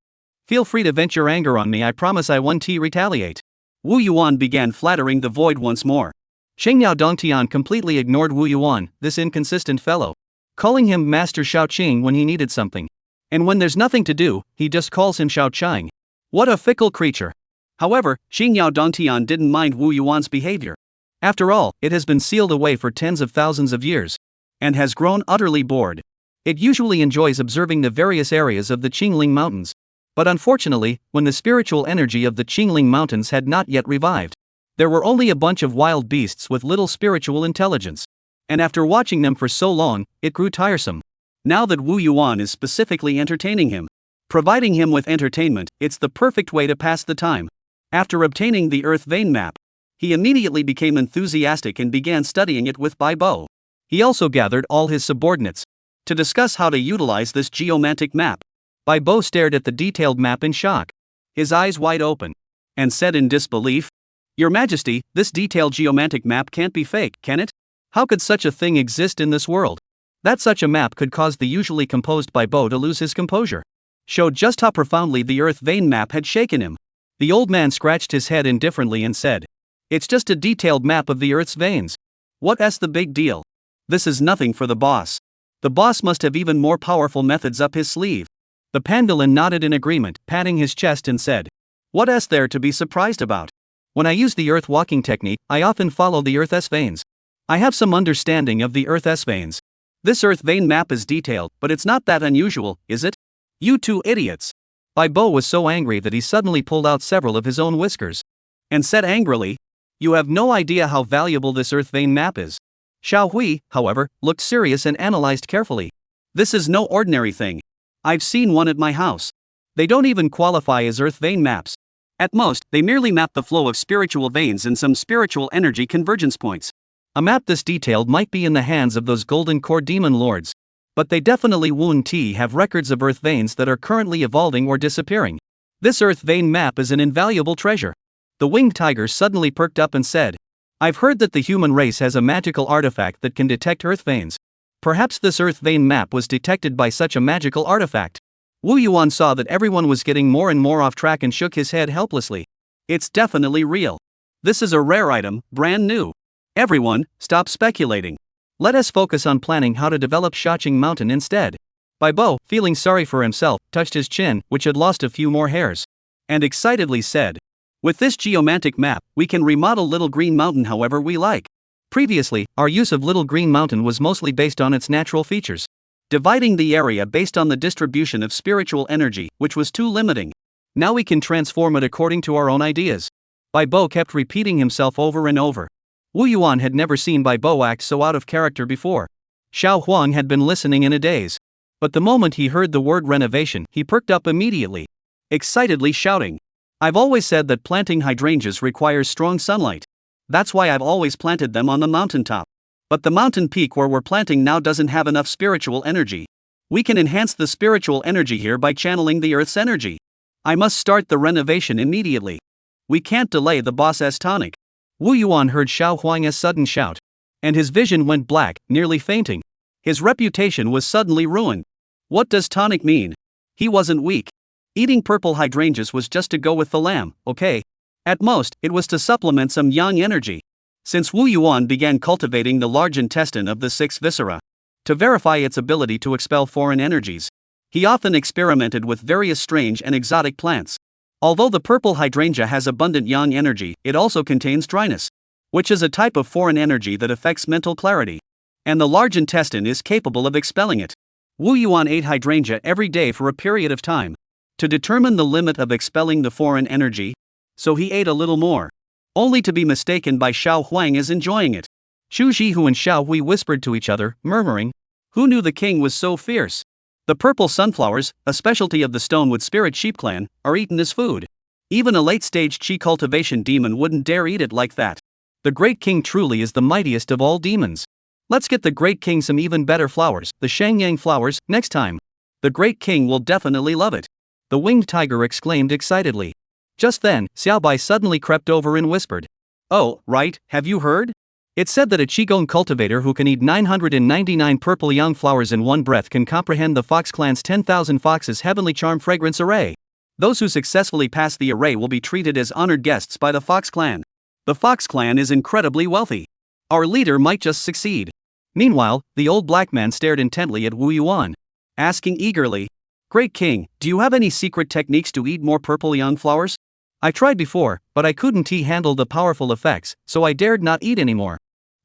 Feel free to vent your anger on me, I promise I won't retaliate. Wu Yuan began flattering the void once more. Shengyao Dongtian completely ignored Wu Yuan, this inconsistent fellow, calling him Master Xiaoqing when he needed something. And when there's nothing to do, he just calls him Xiaoqing. What a fickle creature. However, Shengyao Dongtian didn't mind Wu Yuan's behavior. After all, it has been sealed away for tens of thousands of years, and has grown utterly bored. It usually enjoys observing the various areas of the Qingling Mountains. But unfortunately, when the spiritual energy of the Qingling Mountains had not yet revived, there were only a bunch of wild beasts with little spiritual intelligence. And after watching them for so long, it grew tiresome. Now that Wu Yuan is specifically entertaining him, providing him with entertainment, it's the perfect way to pass the time. After obtaining the Earth Vein map, he immediately became enthusiastic and began studying it with Bai Bo. He also gathered all his subordinates to discuss how to utilize this geomantic map. Bai Bo stared at the detailed map in shock, his eyes wide open, and said in disbelief, "Your Majesty, this detailed geomantic map can't be fake, can it? How could such a thing exist in this world?" That such a map could cause the usually composed Bai Bo to lose his composure showed just how profoundly the Earth Vein map had shaken him. The old man scratched his head indifferently and said, "It's just a detailed map of the Earth's veins. What's the big deal? This is nothing for the boss. The boss must have even more powerful methods up his sleeve." The pangolin nodded in agreement, patting his chest and said, "What's there to be surprised about? When I use the Earth walking technique, I often follow the Earth's veins. I have some understanding of the Earth's veins. This Earth vein map is detailed, but it's not that unusual, is it? You two idiots." Bai Bo was so angry that he suddenly pulled out several of his own whiskers and said angrily, "You have no idea how valuable this Earth vein map is." Xiao Hui, however, looked serious and analyzed carefully. "This is no ordinary thing. I've seen one at my house. They don't even qualify as Earth vein maps. At most, they merely map the flow of spiritual veins and some spiritual energy convergence points. A map this detailed might be in the hands of those golden core demon lords, but they definitely won't have records of Earth veins that are currently evolving or disappearing. This Earth vein map is an invaluable treasure." The winged tiger suddenly perked up and said, "I've heard that the human race has a magical artifact that can detect Earth veins. Perhaps this Earth vein map was detected by such a magical artifact." Wu Yuan saw that everyone was getting more and more off track and shook his head helplessly. "It's definitely real. This is a rare item, brand new. Everyone, stop speculating. Let us focus on planning how to develop Xiaoqing Mountain instead." Bai Bo, feeling sorry for himself, touched his chin, which had lost a few more hairs, and excitedly said, "With this geomantic map, we can remodel Little Green Mountain however we like. Previously, our use of Little Green Mountain was mostly based on its natural features, dividing the area based on the distribution of spiritual energy, which was too limiting. Now we can transform it according to our own ideas." Bai Bo kept repeating himself over and over. Wu Yuan had never seen Bai Bo act so out of character before. Xiao Huang had been listening in a daze. But the moment he heard the word renovation, he perked up immediately, excitedly shouting, "I've always said that planting hydrangeas requires strong sunlight. That's why I've always planted them on the mountaintop. But the mountain peak where we're planting now doesn't have enough spiritual energy. We can enhance the spiritual energy here by channeling the Earth's energy. I must start the renovation immediately. We can't delay the boss's tonic." Wu Yuan heard Xiao Huang's sudden shout, and his vision went black, nearly fainting. His reputation was suddenly ruined. What does tonic mean? He wasn't weak. Eating purple hydrangeas was just to go with the lamb, okay? At most, it was to supplement some yang energy. Since Wu Yuan began cultivating the large intestine of the six viscera to verify its ability to expel foreign energies, he often experimented with various strange and exotic plants. Although the purple hydrangea has abundant yang energy, it also contains dryness, which is a type of foreign energy that affects mental clarity, and the large intestine is capable of expelling it. Wu Yuan ate hydrangea every day for a period of time to determine the limit of expelling the foreign energy, so he ate a little more, only to be mistaken by Xiao Huang as enjoying it. Xu Jihu and Xiao Hui whispered to each other, murmuring, "Who knew the king was so fierce?" The purple sunflowers, a specialty of the Stonewood Spirit Sheep clan, are eaten as food. Even a late-stage Qi cultivation demon wouldn't dare eat it like that. The Great King truly is the mightiest of all demons. Let's get the Great King some even better flowers, the Shangyang flowers, next time. The Great King will definitely love it." The winged tiger exclaimed excitedly. Just then, Xiaobai suddenly crept over and whispered, "Oh, right, have you heard? It's said that a Qigong cultivator who can eat 999 purple yang flowers in one breath can comprehend the Fox clan's 10,000 foxes' heavenly charm fragrance array. Those who successfully pass the array will be treated as honored guests by the Fox clan. The Fox clan is incredibly wealthy. Our leader might just succeed. Meanwhile, the old black man stared intently at Wu Yuan, asking eagerly, Great King, do you have any secret techniques to eat more purple young flowers? I tried before, but I couldn't handle the powerful effects, so I dared not eat anymore.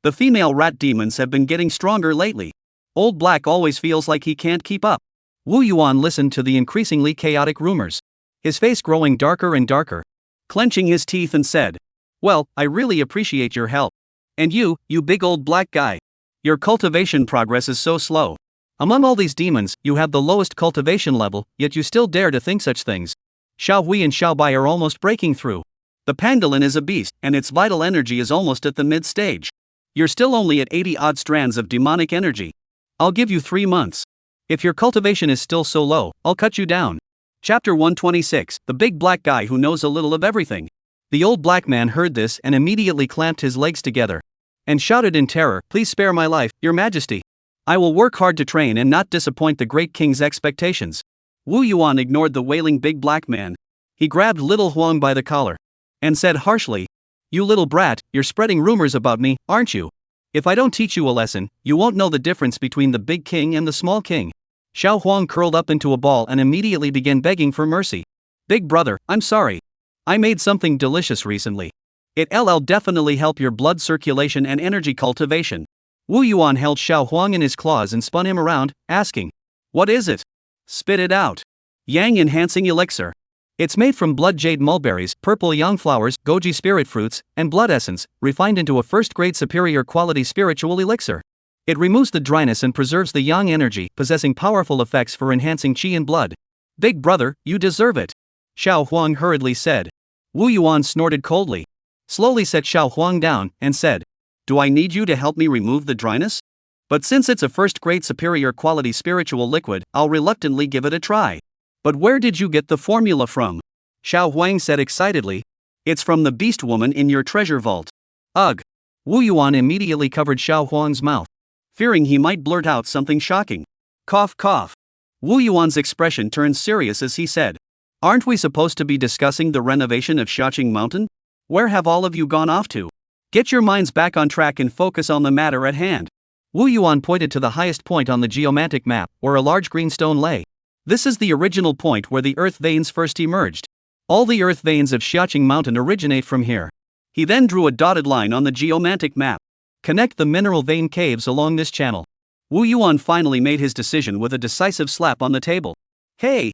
The female rat demons have been getting stronger lately. Old Black always feels like he can't keep up. Wu Yuan listened to the increasingly chaotic rumors, his face growing darker and darker, clenching his teeth and said, Well, I really appreciate your help. And you big old black guy. Your cultivation progress is so slow. Among all these demons, you have the lowest cultivation level, yet you still dare to think such things. Xiao Hui and Xiao Bai are almost breaking through. The pangolin is a beast, and its vital energy is almost at the mid-stage. You're still only at 80-odd strands of demonic energy. I'll give you 3 months. If your cultivation is still so low, I'll cut you down. Chapter 126, The Big Black Guy Who Knows a Little of Everything. The old black man heard this and immediately clamped his legs together and shouted in terror, Please spare my life, Your Majesty. I will work hard to train and not disappoint the great king's expectations. Wu Yuan ignored the wailing big black man. He grabbed little Huang by the collar and said harshly, You little brat, you're spreading rumors about me, aren't you? If I don't teach you a lesson, you won't know the difference between the big king and the small king. Xiao Huang curled up into a ball and immediately began begging for mercy. Big brother, I'm sorry. I made something delicious recently. It'll definitely help your blood circulation and energy cultivation. Wu Yuan held Xiao Huang in his claws and spun him around, asking, What is it? Spit it out. Yang Enhancing Elixir. It's made from blood jade mulberries, purple yang flowers, goji spirit fruits, and blood essence, refined into a first-grade superior quality spiritual elixir. It removes the dryness and preserves the yang energy, possessing powerful effects for enhancing qi and blood. Big brother, you deserve it. Xiao Huang hurriedly said. Wu Yuan snorted coldly, slowly set Xiao Huang down, and said, Do I need you to help me remove the dryness? But since it's a first-grade superior quality spiritual liquid, I'll reluctantly give it a try. But where did you get the formula from? Xiao Huang said excitedly. It's from the beast woman in your treasure vault. Ugh. Wu Yuan immediately covered Xiao Huang's mouth, fearing he might blurt out something shocking. Cough cough. Wu Yuan's expression turned serious as he said, Aren't we supposed to be discussing the renovation of Xiaoqing Mountain? Where have all of you gone off to? Get your minds back on track and focus on the matter at hand. Wu Yuan pointed to the highest point on the geomantic map, where a large green stone lay. This is the original point where the earth veins first emerged. All the earth veins of Xiaoqing Mountain originate from here. He then drew a dotted line on the geomantic map. Connect the mineral vein caves along this channel. Wu Yuan finally made his decision with a decisive slap on the table. Hey,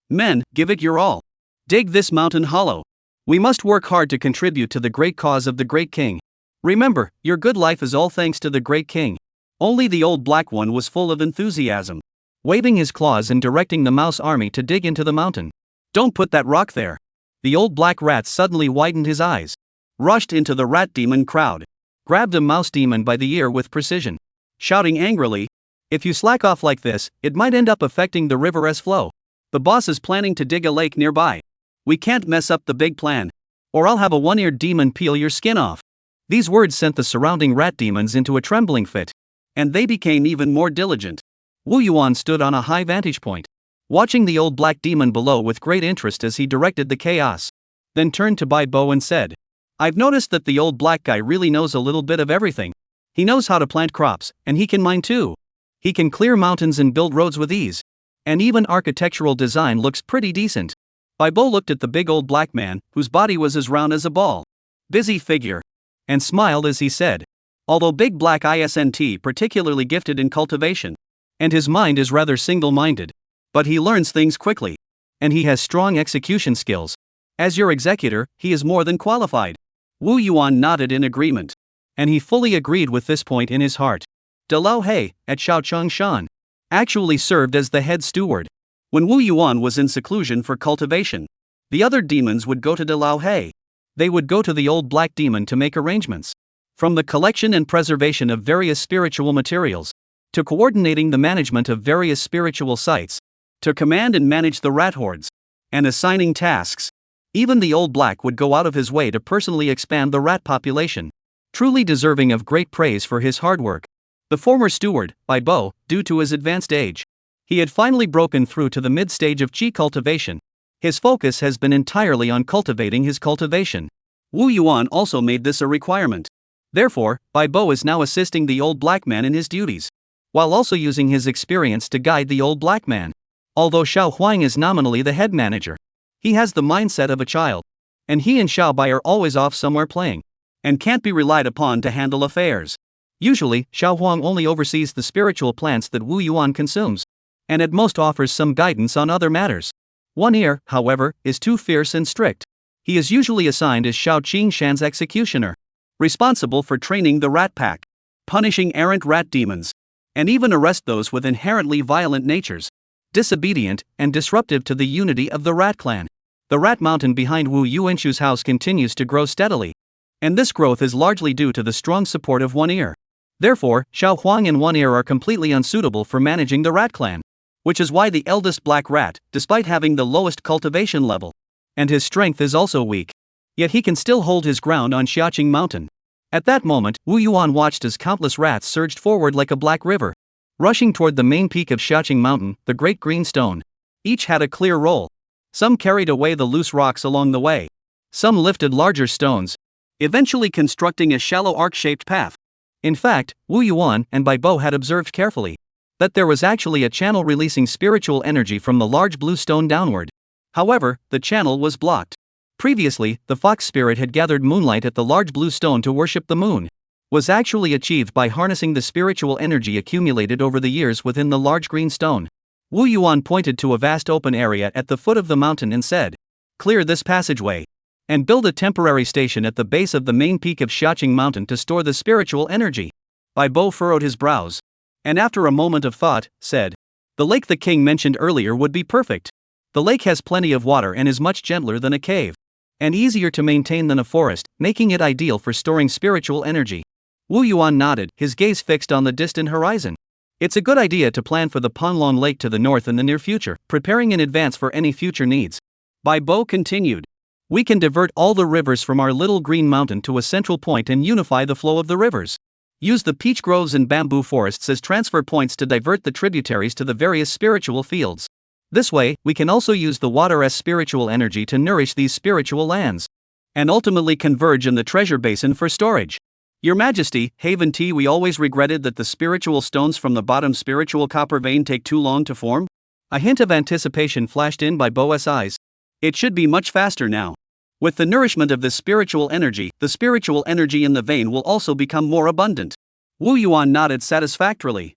men, give it your all. Dig this mountain hollow. We must work hard to contribute to the great cause of the great king. Remember, your good life is all thanks to the great king. Only the old black one was full of enthusiasm, waving his claws and directing the mouse army to dig into the mountain. Don't put that rock there. The old black rat suddenly widened his eyes, rushed into the rat demon crowd, grabbed a mouse demon by the ear with precision, shouting angrily, If you slack off like this, it might end up affecting the river's flow. The boss is planning to dig a lake nearby. We can't mess up the big plan, or I'll have a one-eared demon peel your skin off. These words sent the surrounding rat demons into a trembling fit, and they became even more diligent. Wu Yuan stood on a high vantage point, watching the old black demon below with great interest as he directed the chaos. Then turned to Bai Bo and said, I've noticed that the old black guy really knows a little bit of everything. He knows how to plant crops, and he can mine too. He can clear mountains and build roads with ease. And even architectural design looks pretty decent. Bai Bo looked at the big old black man, whose body was as round as a ball. Busy figure. And smiled as he said, Although Big Black isn't particularly gifted in cultivation, and his mind is rather single-minded, but he learns things quickly, and he has strong execution skills. As your executor, he is more than qualified. Wu Yuan nodded in agreement, and he fully agreed with this point in his heart. De Lao He, at Xiaoing Shan, actually served as the head steward. When Wu Yuan was in seclusion for cultivation, the other demons would go to De Lao He. They would go to the old black demon to make arrangements. From the collection and preservation of various spiritual materials, to coordinating the management of various spiritual sites, to command and manage the rat hordes, and assigning tasks. Even the old black would go out of his way to personally expand the rat population, truly deserving of great praise for his hard work. The former steward, Bai Bo, due to his advanced age, he had finally broken through to the mid-stage of qi cultivation. His focus has been entirely on cultivating his cultivation. Wu Yuan also made this a requirement. Therefore, Bai Bo is now assisting the old black man in his duties, while also using his experience to guide the old black man. Although Xiao Huang is nominally the head manager, he has the mindset of a child, and he and Xiao Bai are always off somewhere playing, and can't be relied upon to handle affairs. Usually, Xiao Huang only oversees the spiritual plants that Wu Yuan consumes, and at most offers some guidance on other matters. One Ear, however, is too fierce and strict. He is usually assigned as Xiaoing Shan's executioner, responsible for training the rat pack, punishing errant rat demons, and even arrest those with inherently violent natures, disobedient and disruptive to the unity of the rat clan. The rat mountain behind Wu Yuanshu's house continues to grow steadily, and this growth is largely due to the strong support of One Ear. Therefore, Xiao Huang and One Ear are completely unsuitable for managing the rat clan, which is why the eldest black rat, despite having the lowest cultivation level, and his strength is also weak, yet he can still hold his ground on Xiaqing Mountain. At that moment, Wu Yuan watched as countless rats surged forward like a black river, rushing toward the main peak of Xiaqing Mountain, the Great Green Stone. Each had a clear role. Some carried away the loose rocks along the way. Some lifted larger stones, eventually constructing a shallow arc-shaped path. In fact, Wu Yuan and Bai Bo had observed carefully that there was actually a channel releasing spiritual energy from the large blue stone downward. However, the channel was blocked. Previously, the fox spirit had gathered moonlight at the large blue stone to worship the moon. Was actually achieved by harnessing the spiritual energy accumulated over the years within the large green stone. Wu Yuan pointed to a vast open area at the foot of the mountain and said, "Clear this passageway, and build a temporary station at the base of the main peak of Xiaqing Mountain to store the spiritual energy." Bai Bo furrowed his brows, and after a moment of thought, said, "The lake the king mentioned earlier would be perfect. The lake has plenty of water and is much gentler than a cave, and easier to maintain than a forest, making it ideal for storing spiritual energy." Wu Yuan nodded, his gaze fixed on the distant horizon. It's a good idea to plan for the Panlong Lake to the north in the near future, preparing in advance for any future needs. Bai Bo continued, "We can divert all the rivers from our little green mountain to a central point and unify the flow of the rivers. Use the peach groves and bamboo forests as transfer points to divert the tributaries to the various spiritual fields. This way, we can also use the water as spiritual energy to nourish these spiritual lands, and ultimately converge in the treasure basin for storage. Your Majesty, Haven Tea, we always regretted that the spiritual stones from the bottom spiritual copper vein take too long to form." A hint of anticipation flashed in by Bo's eyes. "It should be much faster now. With the nourishment of this spiritual energy, the spiritual energy in the vein will also become more abundant." Wu Yuan nodded satisfactorily.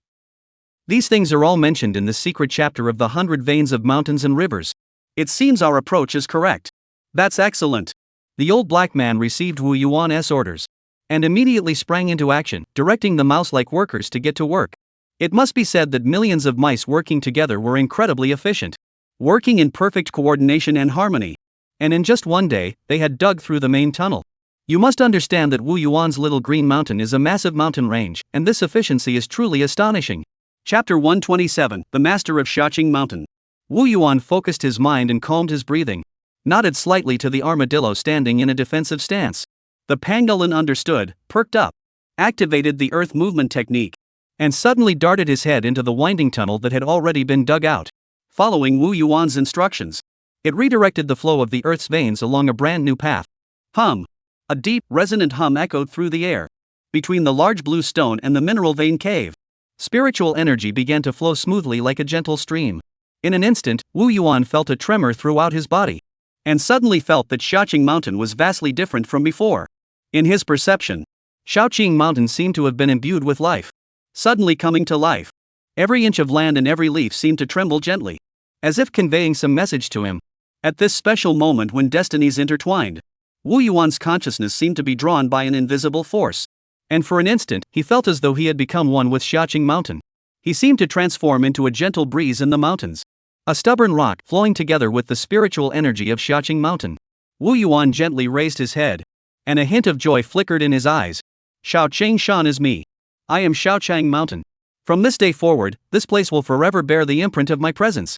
"These things are all mentioned in the secret chapter of the 100 Veins of Mountains and Rivers. It seems our approach is correct." "That's excellent." The old black man received Wu Yuan's orders, and immediately sprang into action, directing the mouse-like workers to get to work. It must be said that millions of mice working together were incredibly efficient, working in perfect coordination and harmony. And in just one day, they had dug through the main tunnel. You must understand that Wu Yuan's little green mountain is a massive mountain range, and this efficiency is truly astonishing. Chapter 127, The Master of Xiaqing Mountain. Wu Yuan focused his mind and calmed his breathing, nodded slightly to the armadillo standing in a defensive stance. The pangolin understood, perked up, activated the earth movement technique, and suddenly darted his head into the winding tunnel that had already been dug out. Following Wu Yuan's instructions, it redirected the flow of the earth's veins along a brand new path. Hum! A deep, resonant hum echoed through the air, between the large blue stone and the mineral vein cave. Spiritual energy began to flow smoothly like a gentle stream. In an instant, Wu Yuan felt a tremor throughout his body, and suddenly felt that Xiaqing Mountain was vastly different from before. In his perception, Xiaqing Mountain seemed to have been imbued with life, suddenly coming to life. Every inch of land and every leaf seemed to tremble gently, as if conveying some message to him. At this special moment when destinies intertwined, Wu Yuan's consciousness seemed to be drawn by an invisible force, and for an instant, he felt as though he had become one with Xiaqing Mountain. He seemed to transform into a gentle breeze in the mountains, a stubborn rock flowing together with the spiritual energy of Xiaqing Mountain. Wu Yuan gently raised his head, and a hint of joy flickered in his eyes. "Xiaoing Shan is me. I am Xiaqing Mountain. From this day forward, this place will forever bear the imprint of my presence."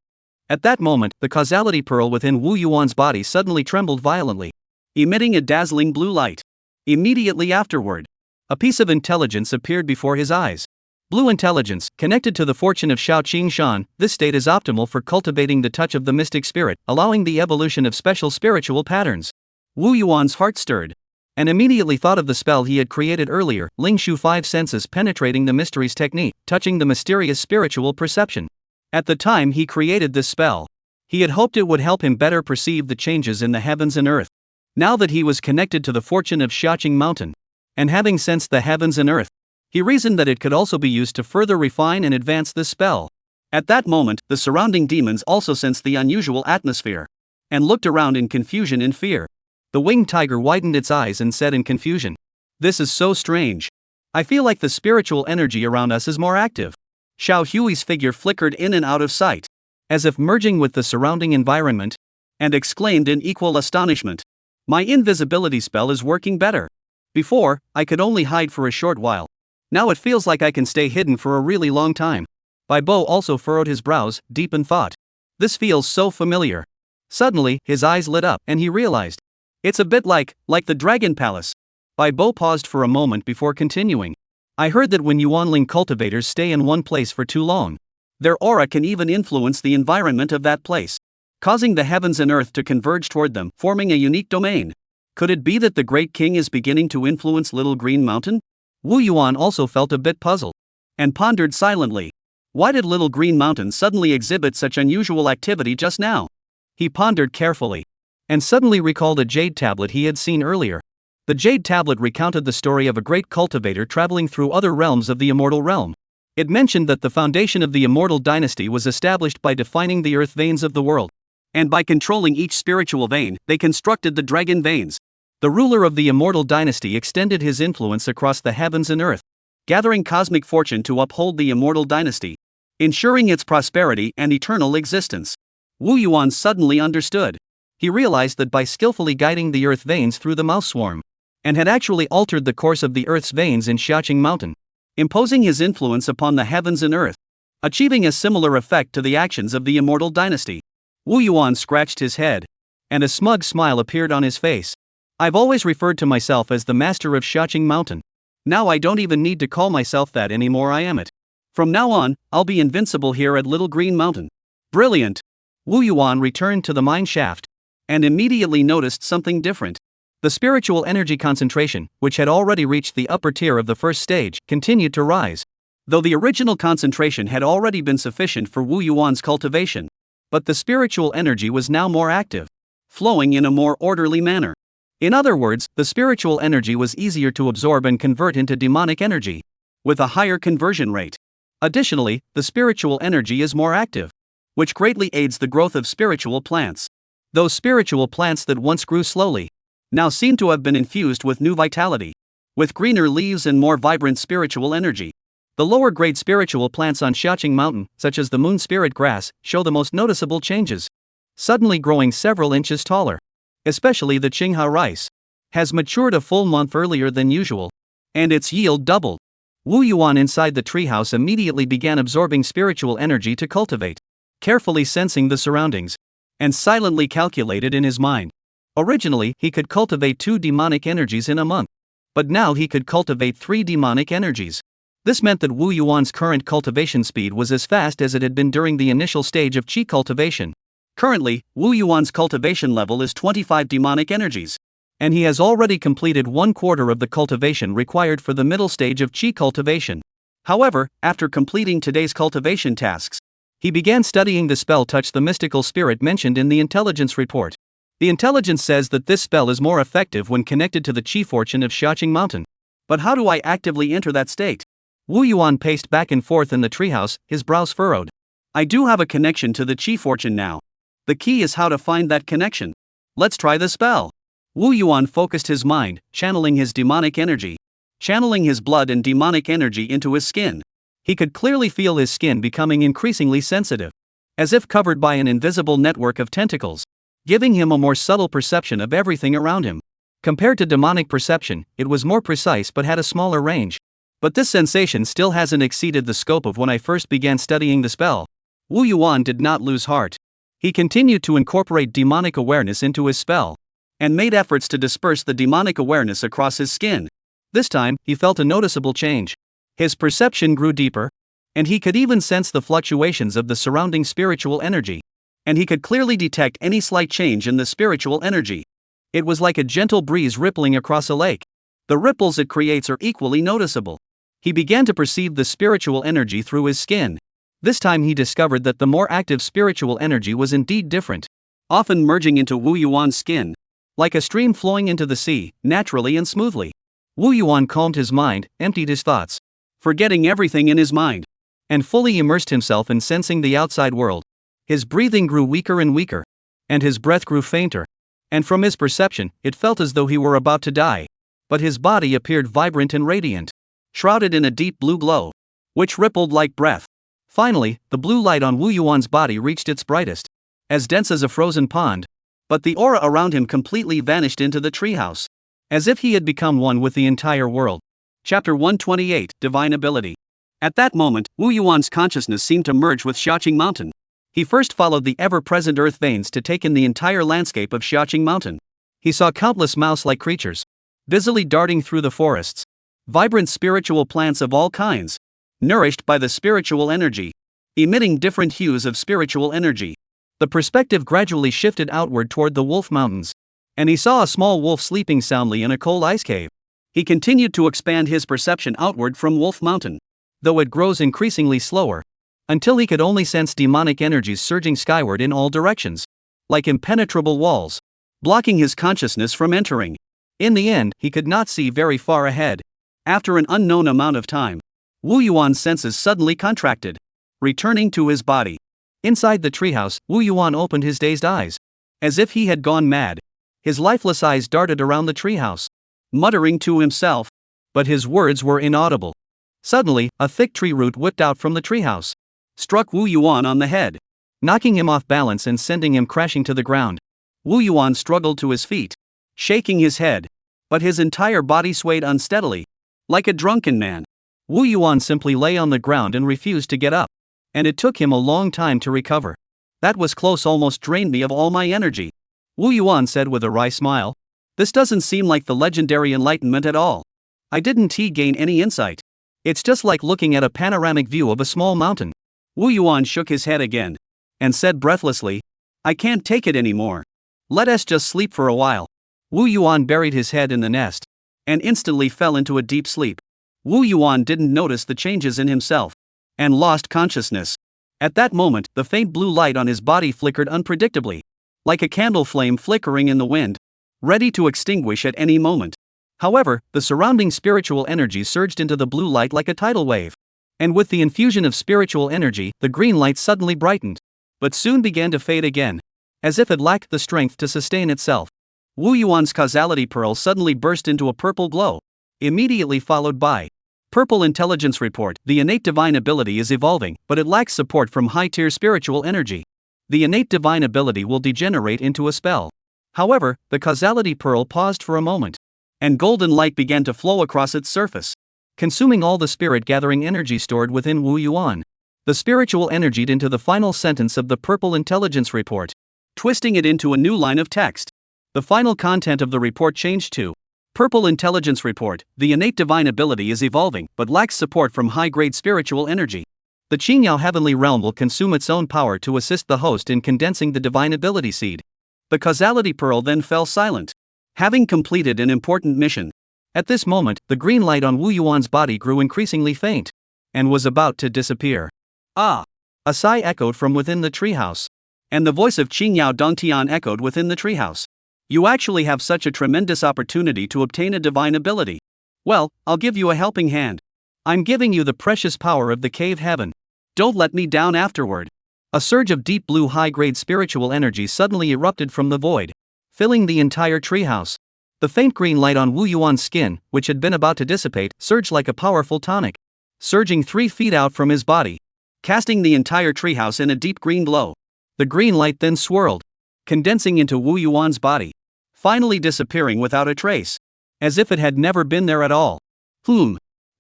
At that moment, the causality pearl within Wu Yuan's body suddenly trembled violently, emitting a dazzling blue light. Immediately afterward, a piece of intelligence appeared before his eyes. Blue intelligence, connected to the fortune of Xiaoing Shan, this state is optimal for cultivating the touch of the mystic spirit, allowing the evolution of special spiritual patterns. Wu Yuan's heart stirred, and immediately thought of the spell he had created earlier, Ling Shu 5 senses penetrating the mysteries technique, touching the mysterious spiritual perception. At the time he created this spell, he had hoped it would help him better perceive the changes in the heavens and earth. Now that he was connected to the fortune of Xiaoqing Mountain, and having sensed the heavens and earth, he reasoned that it could also be used to further refine and advance this spell. At that moment, the surrounding demons also sensed the unusual atmosphere, and looked around in confusion and fear. The winged tiger widened its eyes and said in confusion, "This is so strange. I feel like the spiritual energy around us is more active." Xiao Hui's figure flickered in and out of sight, as if merging with the surrounding environment, and exclaimed in equal astonishment, "My invisibility spell is working better. Before, I could only hide for a short while. Now it feels like I can stay hidden for a really long time." Bai Bo also furrowed his brows, deep in thought. This feels so familiar. Suddenly, his eyes lit up, and he realized, it's a bit like the Dragon Palace. Bai Bo paused for a moment before continuing. "I heard that when Yuanling cultivators stay in one place for too long, their aura can even influence the environment of that place, causing the heavens and earth to converge toward them, forming a unique domain. Could it be that the Great King is beginning to influence Little Green Mountain?" Wu Yuan also felt a bit puzzled, and pondered silently. Why did Little Green Mountain suddenly exhibit such unusual activity just now? He pondered carefully, and suddenly recalled a jade tablet he had seen earlier. The jade tablet recounted the story of a great cultivator traveling through other realms of the immortal realm. It mentioned that the foundation of the immortal dynasty was established by defining the earth veins of the world, and by controlling each spiritual vein, they constructed the dragon veins. The ruler of the immortal dynasty extended his influence across the heavens and earth, gathering cosmic fortune to uphold the immortal dynasty, ensuring its prosperity and eternal existence. Wu Yuan suddenly understood. He realized that by skillfully guiding the earth veins through the mouse swarm, and had actually altered the course of the earth's veins in Xiaoqing Mountain, imposing his influence upon the heavens and earth, achieving a similar effect to the actions of the immortal dynasty. Wu Yuan scratched his head, and a smug smile appeared on his face. "I've always referred to myself as the master of Xiaoqing Mountain. Now I don't even need to call myself that anymore, I am it. From now on, I'll be invincible here at Little Green Mountain." Brilliant! Wu Yuan returned to the mine shaft, and immediately noticed something different. The spiritual energy concentration, which had already reached the upper tier of the first stage, continued to rise. Though the original concentration had already been sufficient for Wu Yuan's cultivation, but the spiritual energy was now more active, flowing in a more orderly manner. In other words, the spiritual energy was easier to absorb and convert into demonic energy, with a higher conversion rate. Additionally, the spiritual energy is more active, which greatly aids the growth of spiritual plants. Those spiritual plants that once grew slowly, now seem to have been infused with new vitality, with greener leaves and more vibrant spiritual energy. The lower grade spiritual plants on Xiaoqing Mountain, such as the moon spirit grass, show the most noticeable changes, suddenly growing several inches taller. Especially the Qingha rice has matured a full month earlier than usual, and its yield doubled. Wu Yuan inside the treehouse immediately began absorbing spiritual energy to cultivate, carefully sensing the surroundings, and silently calculated in his mind. Originally, he could cultivate 2 demonic energies in a month, but now he could cultivate 3 demonic energies. This meant that Wu Yuan's current cultivation speed was as fast as it had been during the initial stage of qi cultivation. Currently, Wu Yuan's cultivation level is 25 demonic energies, and he has already completed 1/4 of the cultivation required for the middle stage of qi cultivation. However, after completing today's cultivation tasks, he began studying the spell Touch the Mystical Spirit mentioned in the intelligence report. The intelligence says that this spell is more effective when connected to the qi fortune of Xiaoqing Mountain. But how do I actively enter that state? Wu Yuan paced back and forth in the treehouse, his brows furrowed. I do have a connection to the qi fortune now. The key is how to find that connection. Let's try the spell. Wu Yuan focused his mind, channeling his demonic energy, channeling his blood and demonic energy into his skin. He could clearly feel his skin becoming increasingly sensitive, as if covered by an invisible network of tentacles, giving him a more subtle perception of everything around him. Compared to demonic perception, it was more precise but had a smaller range. But this sensation still hasn't exceeded the scope of when I first began studying the spell. Wu Yuan did not lose heart. He continued to incorporate demonic awareness into his spell, and made efforts to disperse the demonic awareness across his skin. This time, he felt a noticeable change. His perception grew deeper, and he could even sense the fluctuations of the surrounding spiritual energy. And he could clearly detect any slight change in the spiritual energy. It was like a gentle breeze rippling across a lake. The ripples it creates are equally noticeable. He began to perceive the spiritual energy through his skin. This time he discovered that the more active spiritual energy was indeed different, often merging into Wu Yuan's skin, like a stream flowing into the sea, naturally and smoothly. Wu Yuan calmed his mind, emptied his thoughts, forgetting everything in his mind, and fully immersed himself in sensing the outside world. His breathing grew weaker and weaker, and his breath grew fainter, and from his perception, it felt as though he were about to die. But his body appeared vibrant and radiant, shrouded in a deep blue glow, which rippled like breath. Finally, the blue light on Wu Yuan's body reached its brightest, as dense as a frozen pond, but the aura around him completely vanished into the treehouse, as if he had become one with the entire world. Chapter 128, Divine Ability. At that moment, Wu Yuan's consciousness seemed to merge with Xiaoqing Mountain. He first followed the ever-present earth veins to take in the entire landscape of Xiaoqing Mountain. He saw countless mouse-like creatures, busily darting through the forests, vibrant spiritual plants of all kinds, nourished by the spiritual energy, emitting different hues of spiritual energy. The perspective gradually shifted outward toward the Wolf Mountains, and he saw a small wolf sleeping soundly in a cold ice cave. He continued to expand his perception outward from Wolf Mountain, though it grows increasingly slower, until he could only sense demonic energies surging skyward in all directions, like impenetrable walls, blocking his consciousness from entering. In the end, he could not see very far ahead. After an unknown amount of time, Wu Yuan's senses suddenly contracted, returning to his body. Inside the treehouse, Wu Yuan opened his dazed eyes, as if he had gone mad. His lifeless eyes darted around the treehouse, muttering to himself, but his words were inaudible. Suddenly, a thick tree root whipped out from the treehouse, struck Wu Yuan on the head, knocking him off balance and sending him crashing to the ground. Wu Yuan struggled to his feet, shaking his head, but his entire body swayed unsteadily, like a drunken man. Wu Yuan simply lay on the ground and refused to get up, and it took him a long time to recover. That was close, almost drained me of all my energy, Wu Yuan said with a wry smile. This doesn't seem like the legendary enlightenment at all. I didn't gain any insight. It's just like looking at a panoramic view of a small mountain. Wu Yuan shook his head again, and said breathlessly, I can't take it anymore. Let us just sleep for a while. Wu Yuan buried his head in the nest, and instantly fell into a deep sleep. Wu Yuan didn't notice the changes in himself, and lost consciousness. At that moment, the faint blue light on his body flickered unpredictably, like a candle flame flickering in the wind, ready to extinguish at any moment. However, the surrounding spiritual energy surged into the blue light like a tidal wave. And with the infusion of spiritual energy, the green light suddenly brightened, but soon began to fade again, as if it lacked the strength to sustain itself. Wu Yuan's causality pearl suddenly burst into a purple glow, immediately followed by Purple Intelligence Report. The innate divine ability is evolving, but it lacks support from high-tier spiritual energy. The innate divine ability will degenerate into a spell. However, the causality pearl paused for a moment, and golden light began to flow across its surface, consuming all the spirit-gathering energy stored within Wu Yuan. The spiritual energied into the final sentence of the Purple Intelligence Report, twisting it into a new line of text. The final content of the report changed to Purple Intelligence Report. The innate divine ability is evolving, but lacks support from high-grade spiritual energy. The Qingyao Heavenly Realm will consume its own power to assist the host in condensing the divine ability seed. The causality pearl then fell silent, having completed an important mission. At this moment, the green light on Wu Yuan's body grew increasingly faint, and was about to disappear. Ah! A sigh echoed from within the treehouse, and the voice of Qingyao Dongtian echoed within the treehouse. You actually have such a tremendous opportunity to obtain a divine ability. Well, I'll give you a helping hand. I'm giving you the precious power of the cave heaven. Don't let me down afterward. A surge of deep blue high-grade spiritual energy suddenly erupted from the void, filling the entire treehouse. The faint green light on Wu Yuan's skin, which had been about to dissipate, surged like a powerful tonic, surging 3 feet out from his body, casting the entire treehouse in a deep green glow. The green light then swirled, condensing into Wu Yuan's body, finally disappearing without a trace, as if it had never been there at all.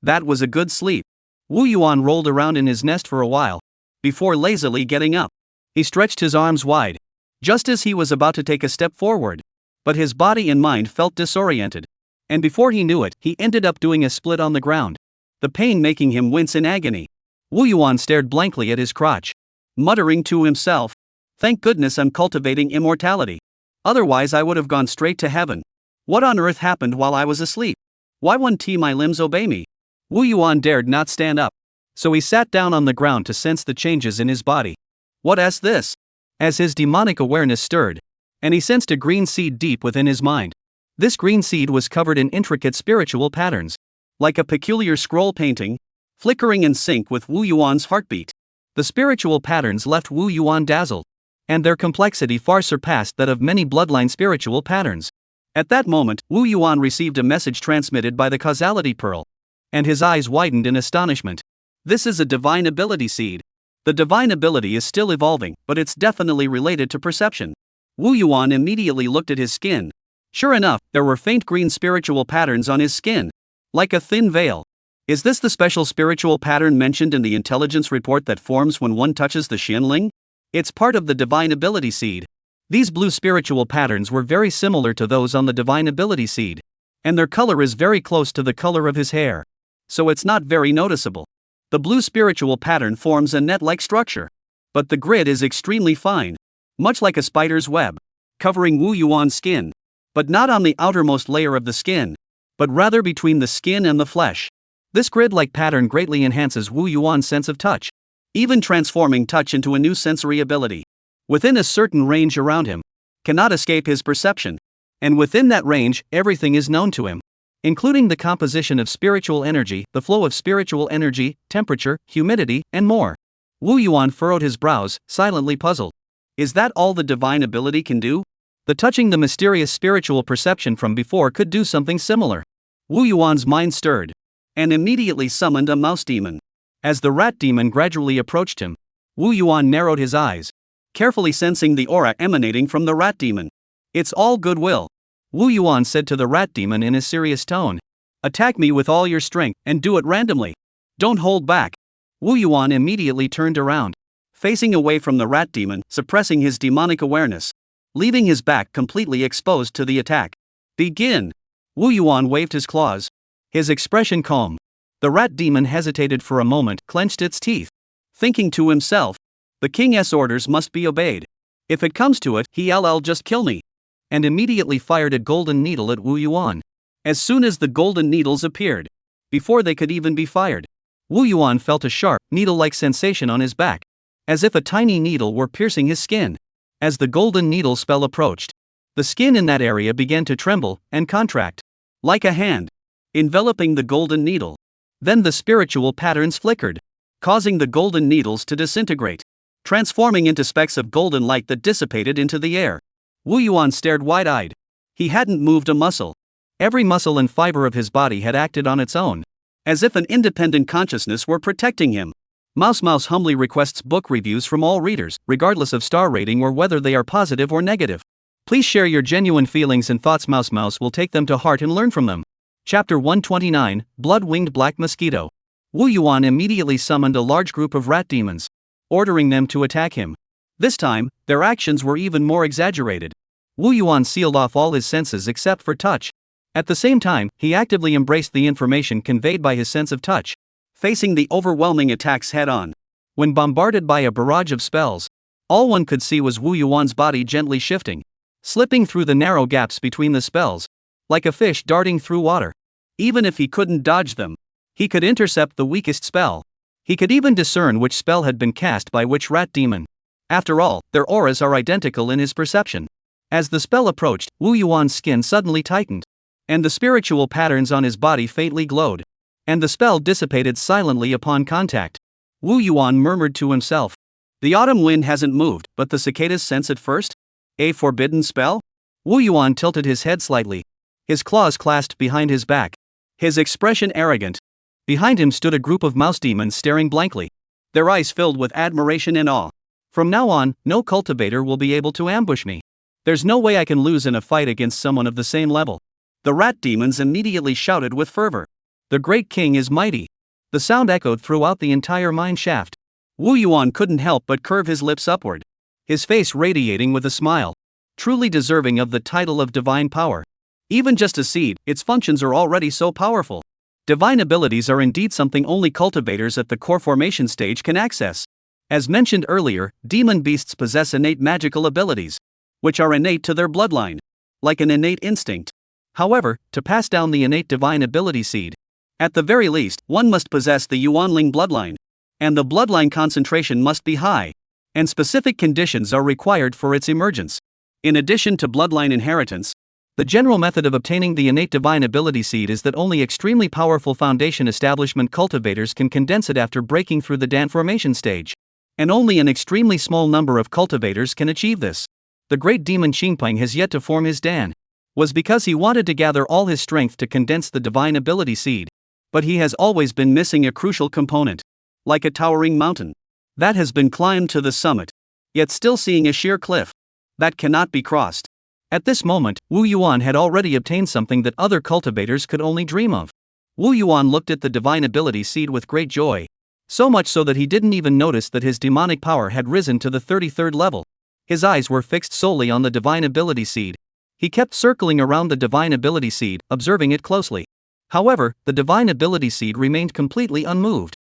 That was a good sleep. Wu Yuan rolled around in his nest for a while, before lazily getting up. He stretched his arms wide, just as he was about to take a step forward, but his body and mind felt disoriented, and before he knew it, he ended up doing a split on the ground. the pain making him wince in agony. Wu Yuan stared blankly at his crotch, muttering to himself, "Thank goodness I'm cultivating immortality. Otherwise I would have gone straight to heaven. What on earth happened while I was asleep? Why won't my limbs obey me?" Wu Yuan dared not stand up, so he sat down on the ground to sense the changes in his body. What's this? As his demonic awareness stirred, and he sensed a green seed deep within his mind. This green seed was covered in intricate spiritual patterns, like a peculiar scroll painting, flickering in sync with Wu Yuan's heartbeat. The spiritual patterns left Wu Yuan dazzled, and their complexity far surpassed that of many bloodline spiritual patterns. At that moment, Wu Yuan received a message transmitted by the causality pearl, and his eyes widened in astonishment. This is a divine ability seed. The divine ability is still evolving, but it's definitely related to perception. Wu Yuan immediately looked at his skin. Sure enough, there were faint green spiritual patterns on his skin, like a thin veil. Is this the special spiritual pattern mentioned in the intelligence report that forms when one touches the Xianling? It's part of the divine ability seed. These blue spiritual patterns were very similar to those on the divine ability seed, and their color is very close to the color of his hair, so it's not very noticeable. The blue spiritual pattern forms a net-like structure, but the grid is extremely fine, much like a spider's web, covering Wu Yuan's skin, but not on the outermost layer of the skin, but rather between the skin and the flesh. This grid-like pattern greatly enhances Wu Yuan's sense of touch, even transforming touch into a new sensory ability. Within a certain range around him, cannot escape his perception, and within that range, everything is known to him, including the composition of spiritual energy, the flow of spiritual energy, temperature, humidity, and more. Wu Yuan furrowed his brows, silently puzzled. Is that all the divine ability can do? The touching the mysterious spiritual perception from before could do something similar. Wu Yuan's mind stirred, and immediately summoned a mouse demon. As the rat demon gradually approached him, Wu Yuan narrowed his eyes, carefully sensing the aura emanating from the rat demon. It's all goodwill, Wu Yuan said to the rat demon in a serious tone. Attack me with all your strength, and do it randomly. Don't hold back. Wu Yuan immediately turned around, facing away from the rat demon, suppressing his demonic awareness, leaving his back completely exposed to the attack. Begin! Wu Yuan waved his claws, his expression calm. The rat demon hesitated for a moment, clenched its teeth, thinking to himself, the king's orders must be obeyed. If it comes to it, he'll just kill me. And immediately fired a golden needle at Wu Yuan. As soon as the golden needles appeared, before they could even be fired, Wu Yuan felt a sharp, needle-like sensation on his back, as if a tiny needle were piercing his skin. As the golden needle spell approached, the skin in that area began to tremble and contract, like a hand, enveloping the golden needle. Then the spiritual patterns flickered, causing the golden needles to disintegrate, transforming into specks of golden light that dissipated into the air. Wu Yuan stared wide-eyed. He hadn't moved a muscle. Every muscle and fiber of his body had acted on its own, as if an independent consciousness were protecting him. Mouse humbly requests book reviews from all readers, regardless of star rating or whether they are positive or negative. Please share your genuine feelings and thoughts. Mouse will take them to heart and learn from them. Chapter 129, Blood-Winged Black Mosquito. Wu Yuan immediately summoned a large group of rat demons, ordering them to attack him. This time, their actions were even more exaggerated. Wu Yuan sealed off all his senses except for touch. At the same time, he actively embraced the information conveyed by his sense of touch, facing the overwhelming attacks head-on. When bombarded by a barrage of spells, all one could see was Wu Yuan's body gently shifting, slipping through the narrow gaps between the spells, like a fish darting through water. Even if he couldn't dodge them, he could intercept the weakest spell. He could even discern which spell had been cast by which rat demon. After all, their auras are identical in his perception. As the spell approached, Wu Yuan's skin suddenly tightened, and the spiritual patterns on his body faintly glowed, and the spell dissipated silently upon contact. Wu Yuan murmured to himself, the autumn wind hasn't moved, but the cicadas sense it first? A forbidden spell? Wu Yuan tilted his head slightly, his claws clasped behind his back, his expression arrogant. Behind him stood a group of mouse demons staring blankly, their eyes filled with admiration and awe. From now on, no cultivator will be able to ambush me. There's no way I can lose in a fight against someone of the same level. The rat demons immediately shouted with fervor. The great king is mighty. The sound echoed throughout the entire mine shaft. Wu Yuan couldn't help but curve his lips upward, his face radiating with a smile. Truly deserving of the title of divine power. Even just a seed, its functions are already so powerful. Divine abilities are indeed something only cultivators at the core formation stage can access. As mentioned earlier, demon beasts possess innate magical abilities, which are innate to their bloodline, like an innate instinct. However, to pass down the innate divine ability seed, at the very least, one must possess the Yuanling bloodline, and the bloodline concentration must be high, and specific conditions are required for its emergence. In addition to bloodline inheritance, the general method of obtaining the innate divine ability seed is that only extremely powerful foundation establishment cultivators can condense it after breaking through the Dan formation stage. And only an extremely small number of cultivators can achieve this. The great demon Xingpeng has yet to form his Dan. Was because he wanted to gather all his strength to condense the divine ability seed. But he has always been missing a crucial component. Like a towering mountain that has been climbed to the summit, yet still seeing a sheer cliff that cannot be crossed. At this moment, Wu Yuan had already obtained something that other cultivators could only dream of. Wu Yuan looked at the divine ability seed with great joy. So much so that he didn't even notice that his demonic power had risen to the 33rd level. His eyes were fixed solely on the divine ability seed. He kept circling around the divine ability seed, observing it closely. However, the divine ability seed remained completely unmoved,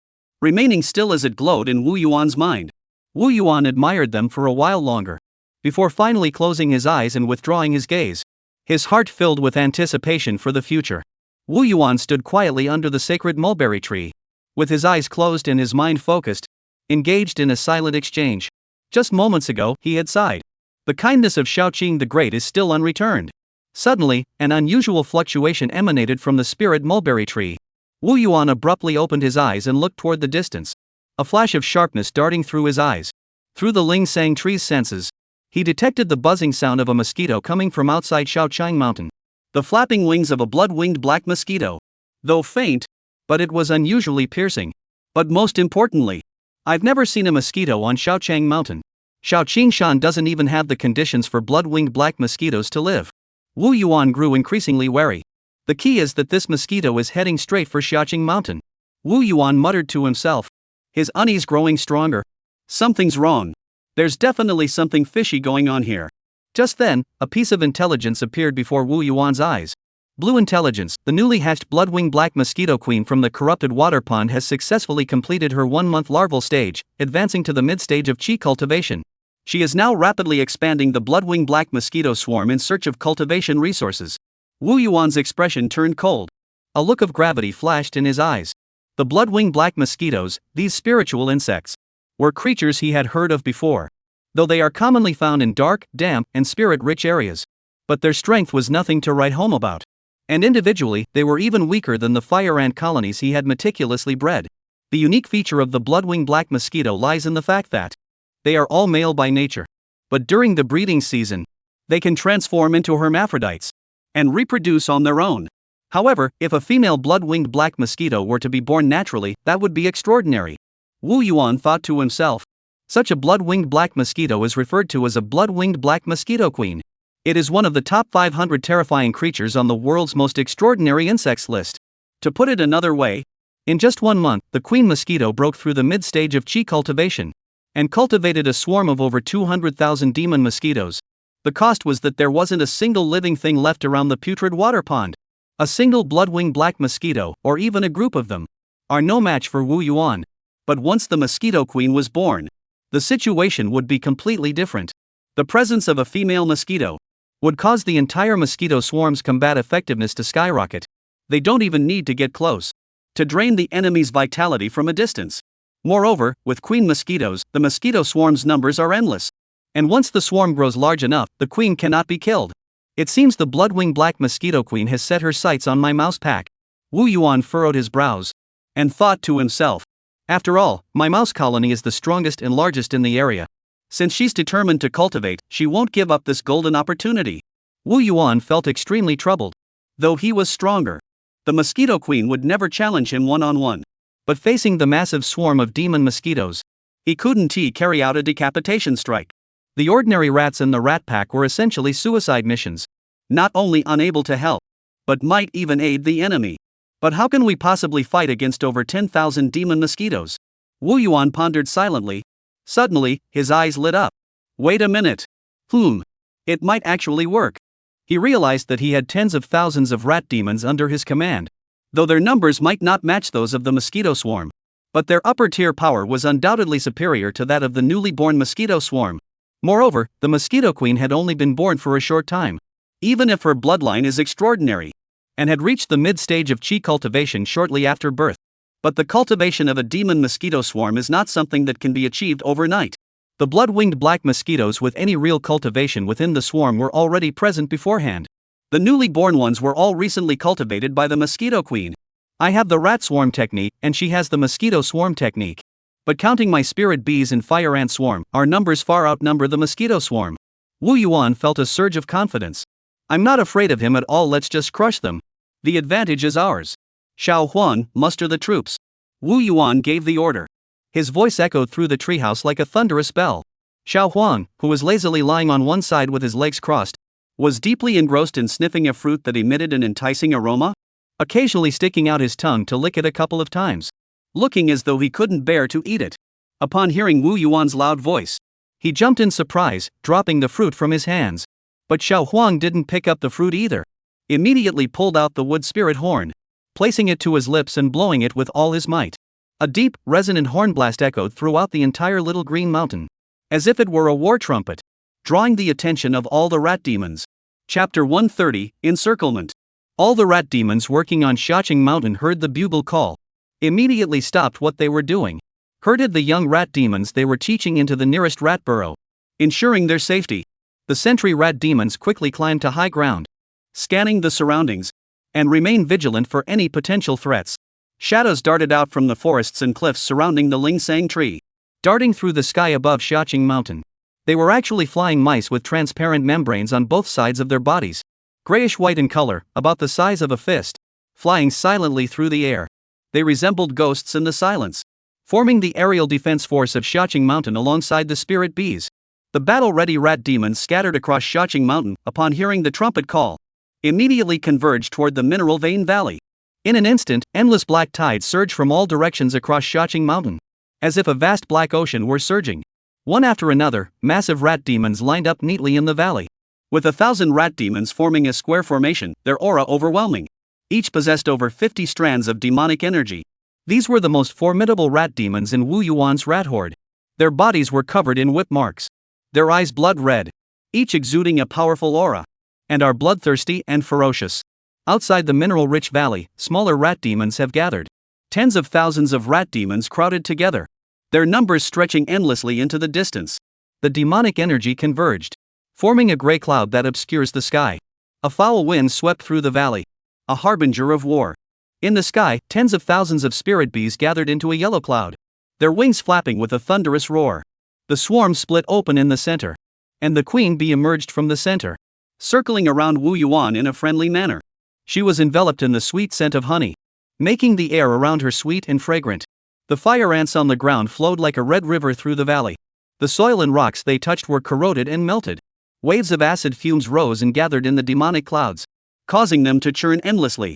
remaining still as it glowed in Wu Yuan's mind. Wu Yuan admired them for a while longer, before finally closing his eyes and withdrawing his gaze, his heart filled with anticipation for the future. Wu Yuan stood quietly under the sacred mulberry tree, with his eyes closed and his mind focused, engaged in a silent exchange. Just moments ago, he had sighed. The kindness of Shaoqing the Great is still unreturned. Suddenly, an unusual fluctuation emanated from the spirit mulberry tree. Wu Yuan abruptly opened his eyes and looked toward the distance, a flash of sharpness darting through his eyes. Through the Ling Sang tree's senses, he detected the buzzing sound of a mosquito coming from outside Shaoqing Mountain. The flapping wings of a blood-winged black mosquito. Though faint, but it was unusually piercing. But most importantly, I've never seen a mosquito on Xiaoqiang Mountain. Xiaoing Shan doesn't even have the conditions for blood-winged black mosquitoes to live. Wu Yuan grew increasingly wary. The key is that this mosquito is heading straight for Xiaoqing Mountain. Wu Yuan muttered to himself, his unease growing stronger. Something's wrong. There's definitely something fishy going on here. Just then, a piece of intelligence appeared before Wu Yuan's eyes. Blue Intelligence, the newly hatched blood-winged black mosquito queen from the corrupted water pond, has successfully completed her 1-month larval stage, advancing to the mid-stage of Qi cultivation. She is now rapidly expanding the blood-winged black mosquito swarm in search of cultivation resources. Wu Yuan's expression turned cold. A look of gravity flashed in his eyes. The blood-winged black mosquitoes, these spiritual insects, were creatures he had heard of before, though they are commonly found in dark, damp, and spirit-rich areas. But their strength was nothing to write home about. And individually, they were even weaker than the fire ant colonies he had meticulously bred. The unique feature of the blood-winged black mosquito lies in the fact that they are all male by nature. But during the breeding season, they can transform into hermaphrodites and reproduce on their own. However, if a female blood-winged black mosquito were to be born naturally, that would be extraordinary. Wu Yuan thought to himself. Such a blood-winged black mosquito is referred to as a blood-winged black mosquito queen. It is one of the top 500 terrifying creatures on the world's most extraordinary insects list. To put it another way, in just 1 month, the queen mosquito broke through the mid-stage of Qi cultivation and cultivated a swarm of over 200,000 demon mosquitoes. The cost was that there wasn't a single living thing left around the putrid water pond. A single blood-winged black mosquito, or even a group of them, are no match for Wu Yuan. But once the mosquito queen was born, the situation would be completely different. The presence of a female mosquito would cause the entire mosquito swarm's combat effectiveness to skyrocket. They don't even need to get close to drain the enemy's vitality from a distance. Moreover, with queen mosquitoes, the mosquito swarm's numbers are endless. And once the swarm grows large enough, the queen cannot be killed. It seems the blood-winged black mosquito queen has set her sights on my mouse pack. Wu Yuan furrowed his brows and thought to himself, after all, my mouse colony is the strongest and largest in the area. Since she's determined to cultivate, she won't give up this golden opportunity. Wu Yuan felt extremely troubled. Though he was stronger, the mosquito queen would never challenge him one-on-one. But facing the massive swarm of demon mosquitoes, he couldn't carry out a decapitation strike. The ordinary rats in the rat pack were essentially suicide missions, not only unable to help, but might even aid the enemy. But how can we possibly fight against over 10,000 demon mosquitoes? Wu Yuan pondered silently. Suddenly, his eyes lit up. Wait a minute. It might actually work. He realized that he had tens of thousands of rat demons under his command. though their numbers might not match those of the mosquito swarm. But their upper-tier power was undoubtedly superior to that of the newly born mosquito swarm. Moreover, the mosquito queen had only been born for a short time. Even if her bloodline is extraordinary, and had reached the mid-stage of chi cultivation shortly after birth. But the cultivation of a demon mosquito swarm is not something that can be achieved overnight. The blood-winged black mosquitoes with any real cultivation within the swarm were already present beforehand. The newly born ones were all recently cultivated by the mosquito queen. I have the rat swarm technique, and she has the mosquito swarm technique. But counting my spirit bees and fire ant swarm, our numbers far outnumber the mosquito swarm. Wu Yuan felt a surge of confidence. I'm not afraid of him at all, let's just crush them. The advantage is ours. Xiao Huan, muster the troops. Wu Yuan gave the order. His voice echoed through the treehouse like a thunderous bell. Xiao Huang, who was lazily lying on one side with his legs crossed, was deeply engrossed in sniffing a fruit that emitted an enticing aroma, occasionally sticking out his tongue to lick it a couple of times, looking as though he couldn't bear to eat it. Upon hearing Wu Yuan's loud voice, he jumped in surprise, dropping the fruit from his hands. But Xiao Huang didn't pick up the fruit either. Immediately pulled out the wood spirit horn, placing it to his lips and blowing it with all his might. A deep, resonant horn blast echoed throughout the entire little green mountain, as if it were a war trumpet, drawing the attention of all the rat demons. Chapter 130, Encirclement. All the rat demons working on Xiaoing Mountain heard the bugle call, immediately stopped what they were doing, herded the young rat demons they were teaching into the nearest rat burrow, ensuring their safety. The sentry rat demons quickly climbed to high ground, scanning the surroundings, and remained vigilant for any potential threats. Shadows darted out from the forests and cliffs surrounding the Lingsang tree, darting through the sky above Xiaoing Mountain. They were actually flying mice with transparent membranes on both sides of their bodies, grayish-white in color, about the size of a fist, flying silently through the air. They resembled ghosts in the silence, forming the aerial defense force of Xiaoing Mountain alongside the spirit bees. The battle-ready rat demons scattered across Xiaoing Mountain upon hearing the trumpet call, immediately converged toward the mineral vein valley. In an instant, endless black tides surged from all directions across Xiaoing Mountain, as if a vast black ocean were surging. One after another, massive rat demons lined up neatly in the valley, with 1,000 rat demons forming a square formation, their aura overwhelming. Each possessed over 50 strands of demonic energy. These were the most formidable rat demons in Wu Yuan's rat horde. Their bodies were covered in whip marks, their eyes blood red, each exuding a powerful aura, and are bloodthirsty and ferocious. Outside the mineral-rich valley, smaller rat demons have gathered. Tens of thousands of rat demons crowded together, their numbers stretching endlessly into the distance. The demonic energy converged, forming a gray cloud that obscures the sky. A foul wind swept through the valley, a harbinger of war. In the sky, tens of thousands of spirit bees gathered into a yellow cloud, their wings flapping with a thunderous roar. The swarm split open in the center, and the queen bee emerged from the center, circling around Wu Yuan in a friendly manner. She was enveloped in the sweet scent of honey, making the air around her sweet and fragrant. The fire ants on the ground flowed like a red river through the valley. The soil and rocks they touched were corroded and melted. Waves of acid fumes rose and gathered in the demonic clouds, causing them to churn endlessly.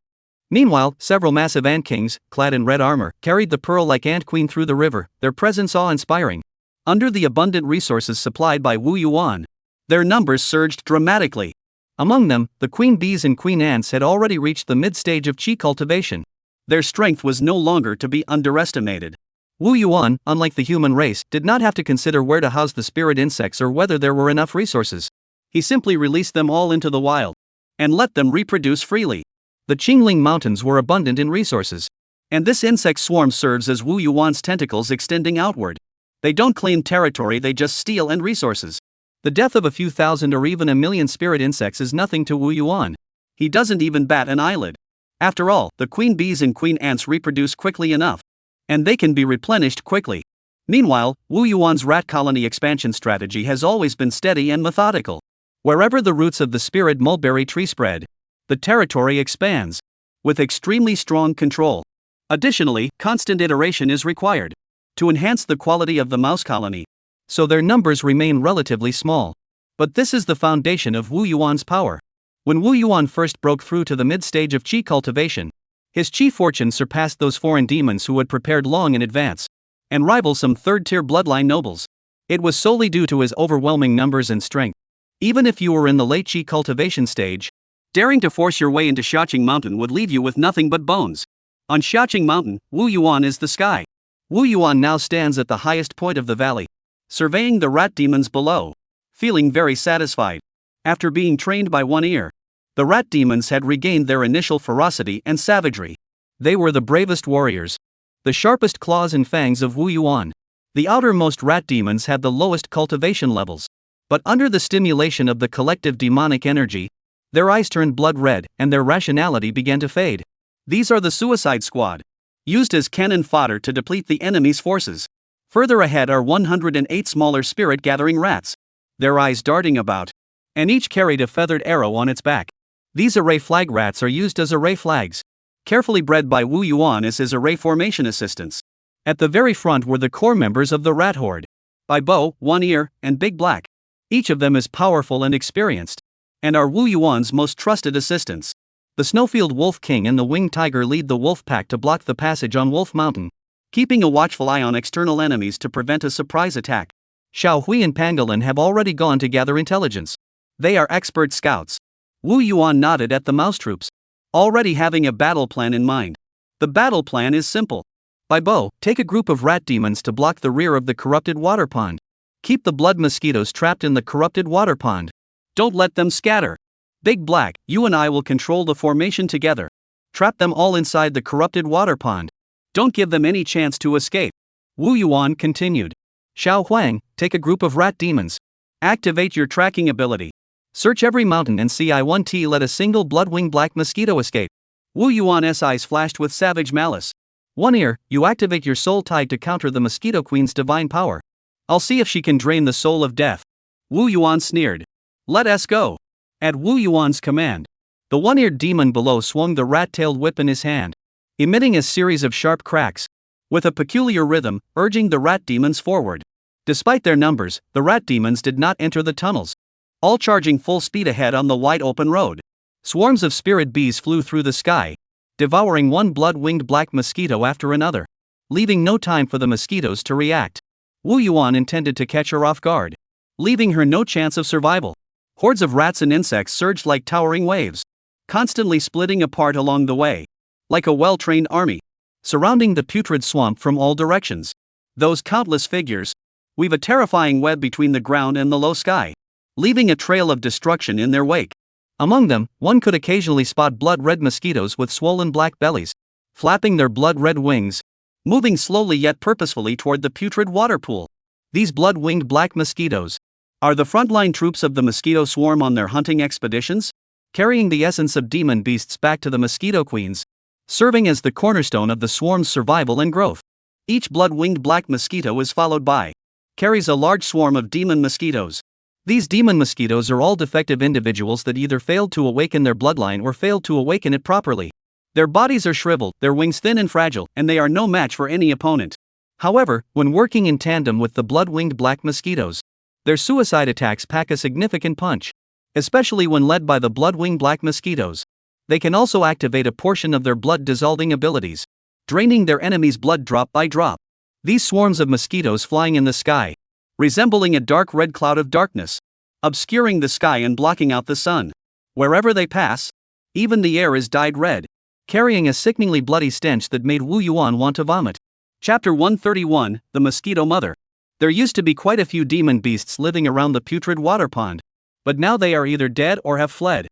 Meanwhile, several massive ant kings, clad in red armor, carried the pearl-like ant queen through the river, their presence awe-inspiring. Under the abundant resources supplied by Wu Yuan, their numbers surged dramatically. Among them, the queen bees and queen ants had already reached the mid-stage of chi cultivation. Their strength was no longer to be underestimated. Wu Yuan, unlike the human race, did not have to consider where to house the spirit insects or whether there were enough resources. He simply released them all into the wild, and let them reproduce freely. The Qingling Mountains were abundant in resources, and this insect swarm serves as Wu Yuan's tentacles extending outward. They don't claim territory, they just steal and resources. The death of a few thousand or even a million spirit insects is nothing to Wu Yuan. He doesn't even bat an eyelid. After all, the queen bees and queen ants reproduce quickly enough, and they can be replenished quickly. Meanwhile, Wu Yuan's rat colony expansion strategy has always been steady and methodical. Wherever the roots of the spirit mulberry tree spread, the territory expands, with extremely strong control. Additionally, constant iteration is required to enhance the quality of the mouse colony, so their numbers remain relatively small. But this is the foundation of Wu Yuan's power. When Wu Yuan first broke through to the mid-stage of chi cultivation, his chi fortune surpassed those foreign demons who had prepared long in advance, and rivaled some third-tier bloodline nobles. It was solely due to his overwhelming numbers and strength. Even if you were in the late chi cultivation stage, Daring to force your way into Xiaoing Mountain would leave you with nothing but bones. On Xiaoing Mountain, Wu Yuan is the sky. Wu Yuan now stands at the highest point of the valley, surveying the rat demons below, feeling very satisfied. After being trained by One Ear, the rat demons had regained their initial ferocity and savagery. They were the bravest warriors, the sharpest claws and fangs of Wu Yuan. The outermost rat demons had the lowest cultivation levels, but under the stimulation of the collective demonic energy, their eyes turned blood red and their rationality began to fade. These are the Suicide Squad, used as cannon fodder to deplete the enemy's forces. Further ahead are 108 smaller spirit-gathering rats, their eyes darting about, and each carried a feathered arrow on its back. These array flag rats are used as array flags, carefully bred by Wu Yuan as his array formation assistants. At the very front were the core members of the rat horde, by Bo, One Ear, and Big Black. Each of them is powerful and experienced, and are Wu Yuan's most trusted assistants. The Snowfield Wolf King and the Winged Tiger lead the wolf pack to block the passage on Wolf Mountain, keeping a watchful eye on external enemies to prevent a surprise attack. Xiao Hui and Pangolin have already gone to gather intelligence. They are expert scouts. Wu Yuan nodded at the mouse troops, already having a battle plan in mind. The battle plan is simple. By Bo, take a group of rat demons to block the rear of the corrupted water pond. Keep the blood mosquitoes trapped in the corrupted water pond. Don't let them scatter. Big Black, you and I will control the formation together. Trap them all inside the corrupted water pond. Don't give them any chance to escape. Wu Yuan continued. Xiao Huang, take a group of rat demons. Activate your tracking ability. Search every mountain and see I1T let a single blood-winged black mosquito escape. Wu Yuan's eyes flashed with savage malice. One Ear, you activate your soul tide to counter the Mosquito Queen's divine power. I'll see if she can drain the soul of death. Wu Yuan sneered. Let us go. At Wu Yuan's command, the one-eared demon below swung the rat-tailed whip in his hand, emitting a series of sharp cracks, with a peculiar rhythm, urging the rat demons forward. Despite their numbers, the rat demons did not enter the tunnels, all charging full speed ahead on the wide open road. Swarms of spirit bees flew through the sky, devouring one blood-winged black mosquito after another, leaving no time for the mosquitoes to react. Wu Yuan intended to catch her off guard, leaving her no chance of survival. Hordes of rats and insects surged like towering waves, constantly splitting apart along the way, like a well-trained army, surrounding the putrid swamp from all directions. Those countless figures weave a terrifying web between the ground and the low sky, leaving a trail of destruction in their wake. Among them, one could occasionally spot blood-red mosquitoes with swollen black bellies, flapping their blood-red wings, moving slowly yet purposefully toward the putrid water pool. These blood-winged black mosquitoes are the frontline troops of the mosquito swarm on their hunting expeditions, carrying the essence of demon beasts back to the mosquito queens, serving as the cornerstone of the swarm's survival and growth. Each blood-winged black mosquito is followed by, carries a large swarm of demon mosquitoes. These demon mosquitoes are all defective individuals that either failed to awaken their bloodline or failed to awaken it properly. Their bodies are shriveled, their wings thin and fragile, and they are no match for any opponent. However, when working in tandem with the blood-winged black mosquitoes, their suicide attacks pack a significant punch, especially when led by the blood-winged black mosquitoes. They can also activate a portion of their blood-dissolving abilities, draining their enemy's blood drop by drop. These swarms of mosquitoes flying in the sky, resembling a dark red cloud of darkness, obscuring the sky and blocking out the sun. Wherever they pass, even the air is dyed red, carrying a sickeningly bloody stench that made Wu Yuan want to vomit. Chapter 131, The Mosquito Mother. There used to be quite a few demon beasts living around the putrid water pond, but now they are either dead or have fled,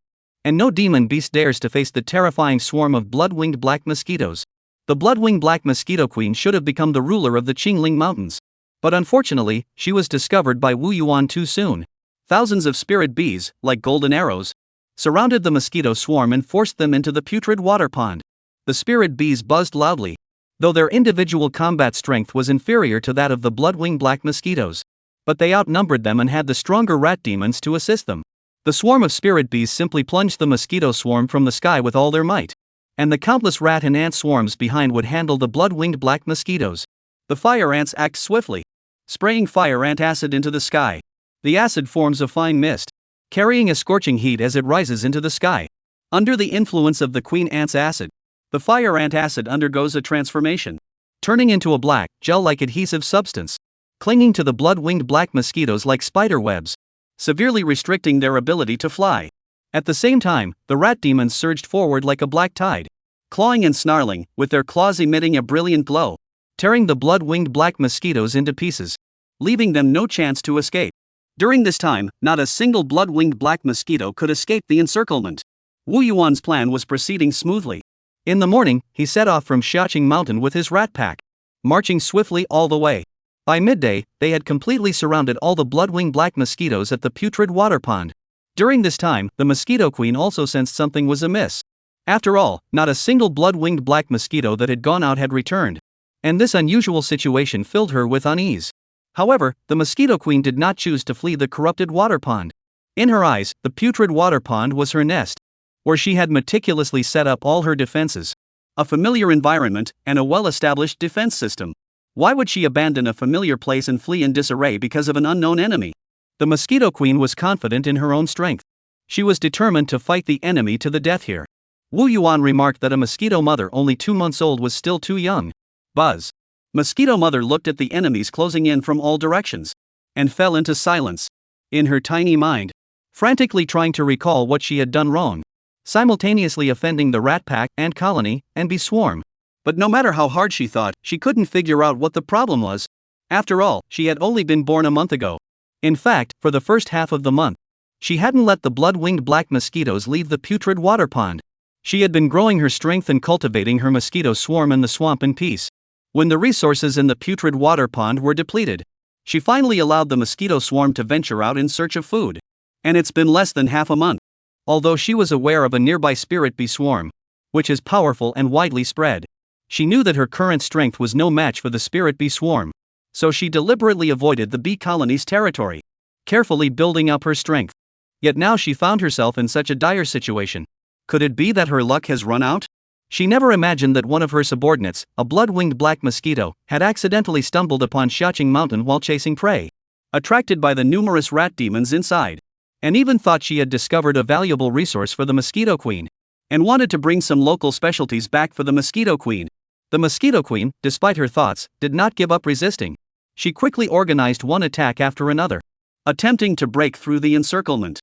and no demon beast dares to face the terrifying swarm of blood-winged black mosquitoes. The blood-winged black mosquito queen should have become the ruler of the Qingling Mountains, but unfortunately, she was discovered by Wu Yuan too soon. Thousands of spirit bees, like golden arrows, surrounded the mosquito swarm and forced them into the putrid water pond. The spirit bees buzzed loudly, though their individual combat strength was inferior to that of the blood-winged black mosquitoes, but they outnumbered them and had the stronger rat demons to assist them. The swarm of spirit bees simply plunged the mosquito swarm from the sky with all their might, and the countless rat and ant swarms behind would handle the blood-winged black mosquitoes. The fire ants act swiftly, spraying fire ant acid into the sky. The acid forms a fine mist, carrying a scorching heat as it rises into the sky. Under the influence of the queen ant's acid, the fire ant acid undergoes a transformation, turning into a black, gel-like adhesive substance, clinging to the blood-winged black mosquitoes like spider webs, severely restricting their ability to fly. At the same time, the rat demons surged forward like a black tide, clawing and snarling, with their claws emitting a brilliant glow, tearing the blood-winged black mosquitoes into pieces, leaving them no chance to escape. During this time, not a single blood-winged black mosquito could escape the encirclement. Wu Yuan's plan was proceeding smoothly. In the morning, he set off from Xiaoing Mountain with his rat pack, marching swiftly all the way. By midday, they had completely surrounded all the blood-winged black mosquitoes at the putrid water pond. During this time, the mosquito queen also sensed something was amiss. After all, not a single blood-winged black mosquito that had gone out had returned, and this unusual situation filled her with unease. However, the mosquito queen did not choose to flee the corrupted water pond. In her eyes, the putrid water pond was her nest, where she had meticulously set up all her defenses. A familiar environment, and a well-established defense system. Why would she abandon a familiar place and flee in disarray because of an unknown enemy? The mosquito queen was confident in her own strength. She was determined to fight the enemy to the death here. Wu Yuan remarked that a mosquito mother only 2 months old was still too young. Buzz. Mosquito mother looked at the enemies closing in from all directions, and fell into silence. In her tiny mind, frantically trying to recall what she had done wrong, simultaneously offending the rat pack and colony and bee swarm. But no matter how hard she thought, she couldn't figure out what the problem was. After all, she had only been born a month ago. In fact, for the first half of the month, she hadn't let the blood-winged black mosquitoes leave the putrid water pond. She had been growing her strength and cultivating her mosquito swarm in the swamp in peace. When the resources in the putrid water pond were depleted, she finally allowed the mosquito swarm to venture out in search of food. And it's been less than half a month. Although she was aware of a nearby spirit bee swarm, which is powerful and widely spread, she knew that her current strength was no match for the spirit bee swarm. So she deliberately avoided the bee colony's territory, carefully building up her strength. Yet now she found herself in such a dire situation. Could it be that her luck has run out? She never imagined that one of her subordinates, a blood-winged black mosquito, had accidentally stumbled upon Xiaoing Mountain while chasing prey, attracted by the numerous rat demons inside, and even thought she had discovered a valuable resource for the mosquito queen, and wanted to bring some local specialties back for the mosquito queen. The mosquito queen, despite her thoughts, did not give up resisting. She quickly organized one attack after another, attempting to break through the encirclement.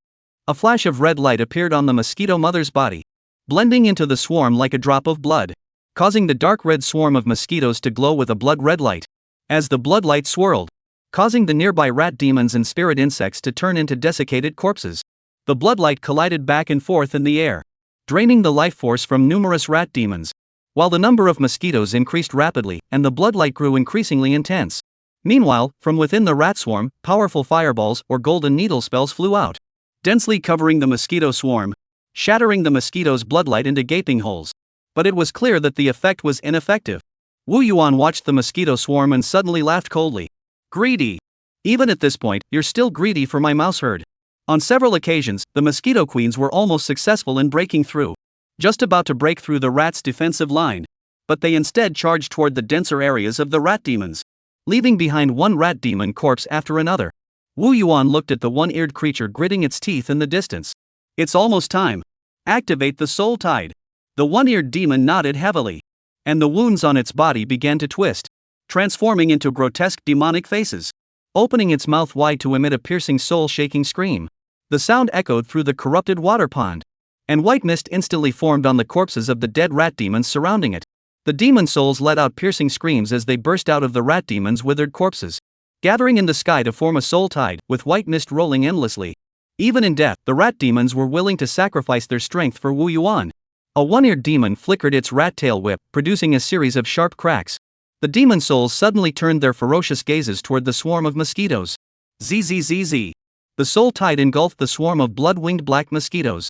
A flash of red light appeared on the mosquito mother's body, blending into the swarm like a drop of blood, causing the dark red swarm of mosquitoes to glow with a blood red light. As the blood light swirled, causing the nearby rat demons and spirit insects to turn into desiccated corpses, the blood light collided back and forth in the air, draining the life force from numerous rat demons, while the number of mosquitoes increased rapidly and the blood light grew increasingly intense. Meanwhile, from within the rat swarm, powerful fireballs or golden needle spells flew out, densely covering the mosquito swarm, shattering the mosquito's bloodlight into gaping holes. But it was clear that the effect was ineffective. Wu Yuan watched the mosquito swarm and suddenly laughed coldly. Greedy. Even at this point, you're still greedy for my mouse herd. On several occasions, the mosquito queens were almost successful in breaking through, just about to break through the rat's defensive line. But they instead charged toward the denser areas of the rat demons, leaving behind one rat demon corpse after another. Wu Yuan looked at the one-eared creature gritting its teeth in the distance. It's almost time. Activate the soul tide. The one-eared demon nodded heavily, and the wounds on its body began to twist, transforming into grotesque demonic faces, opening its mouth wide to emit a piercing soul-shaking scream. The sound echoed through the corrupted water pond, and white mist instantly formed on the corpses of the dead rat demons surrounding it. The demon souls let out piercing screams as they burst out of the rat demons' withered corpses, gathering in the sky to form a soul tide, with white mist rolling endlessly. Even in death, the rat demons were willing to sacrifice their strength for Wu Yuan. A one-eared demon flickered its rat tail whip, producing a series of sharp cracks. The demon souls suddenly turned their ferocious gazes toward the swarm of mosquitoes. Zzz. The soul tide engulfed the swarm of blood-winged black mosquitoes.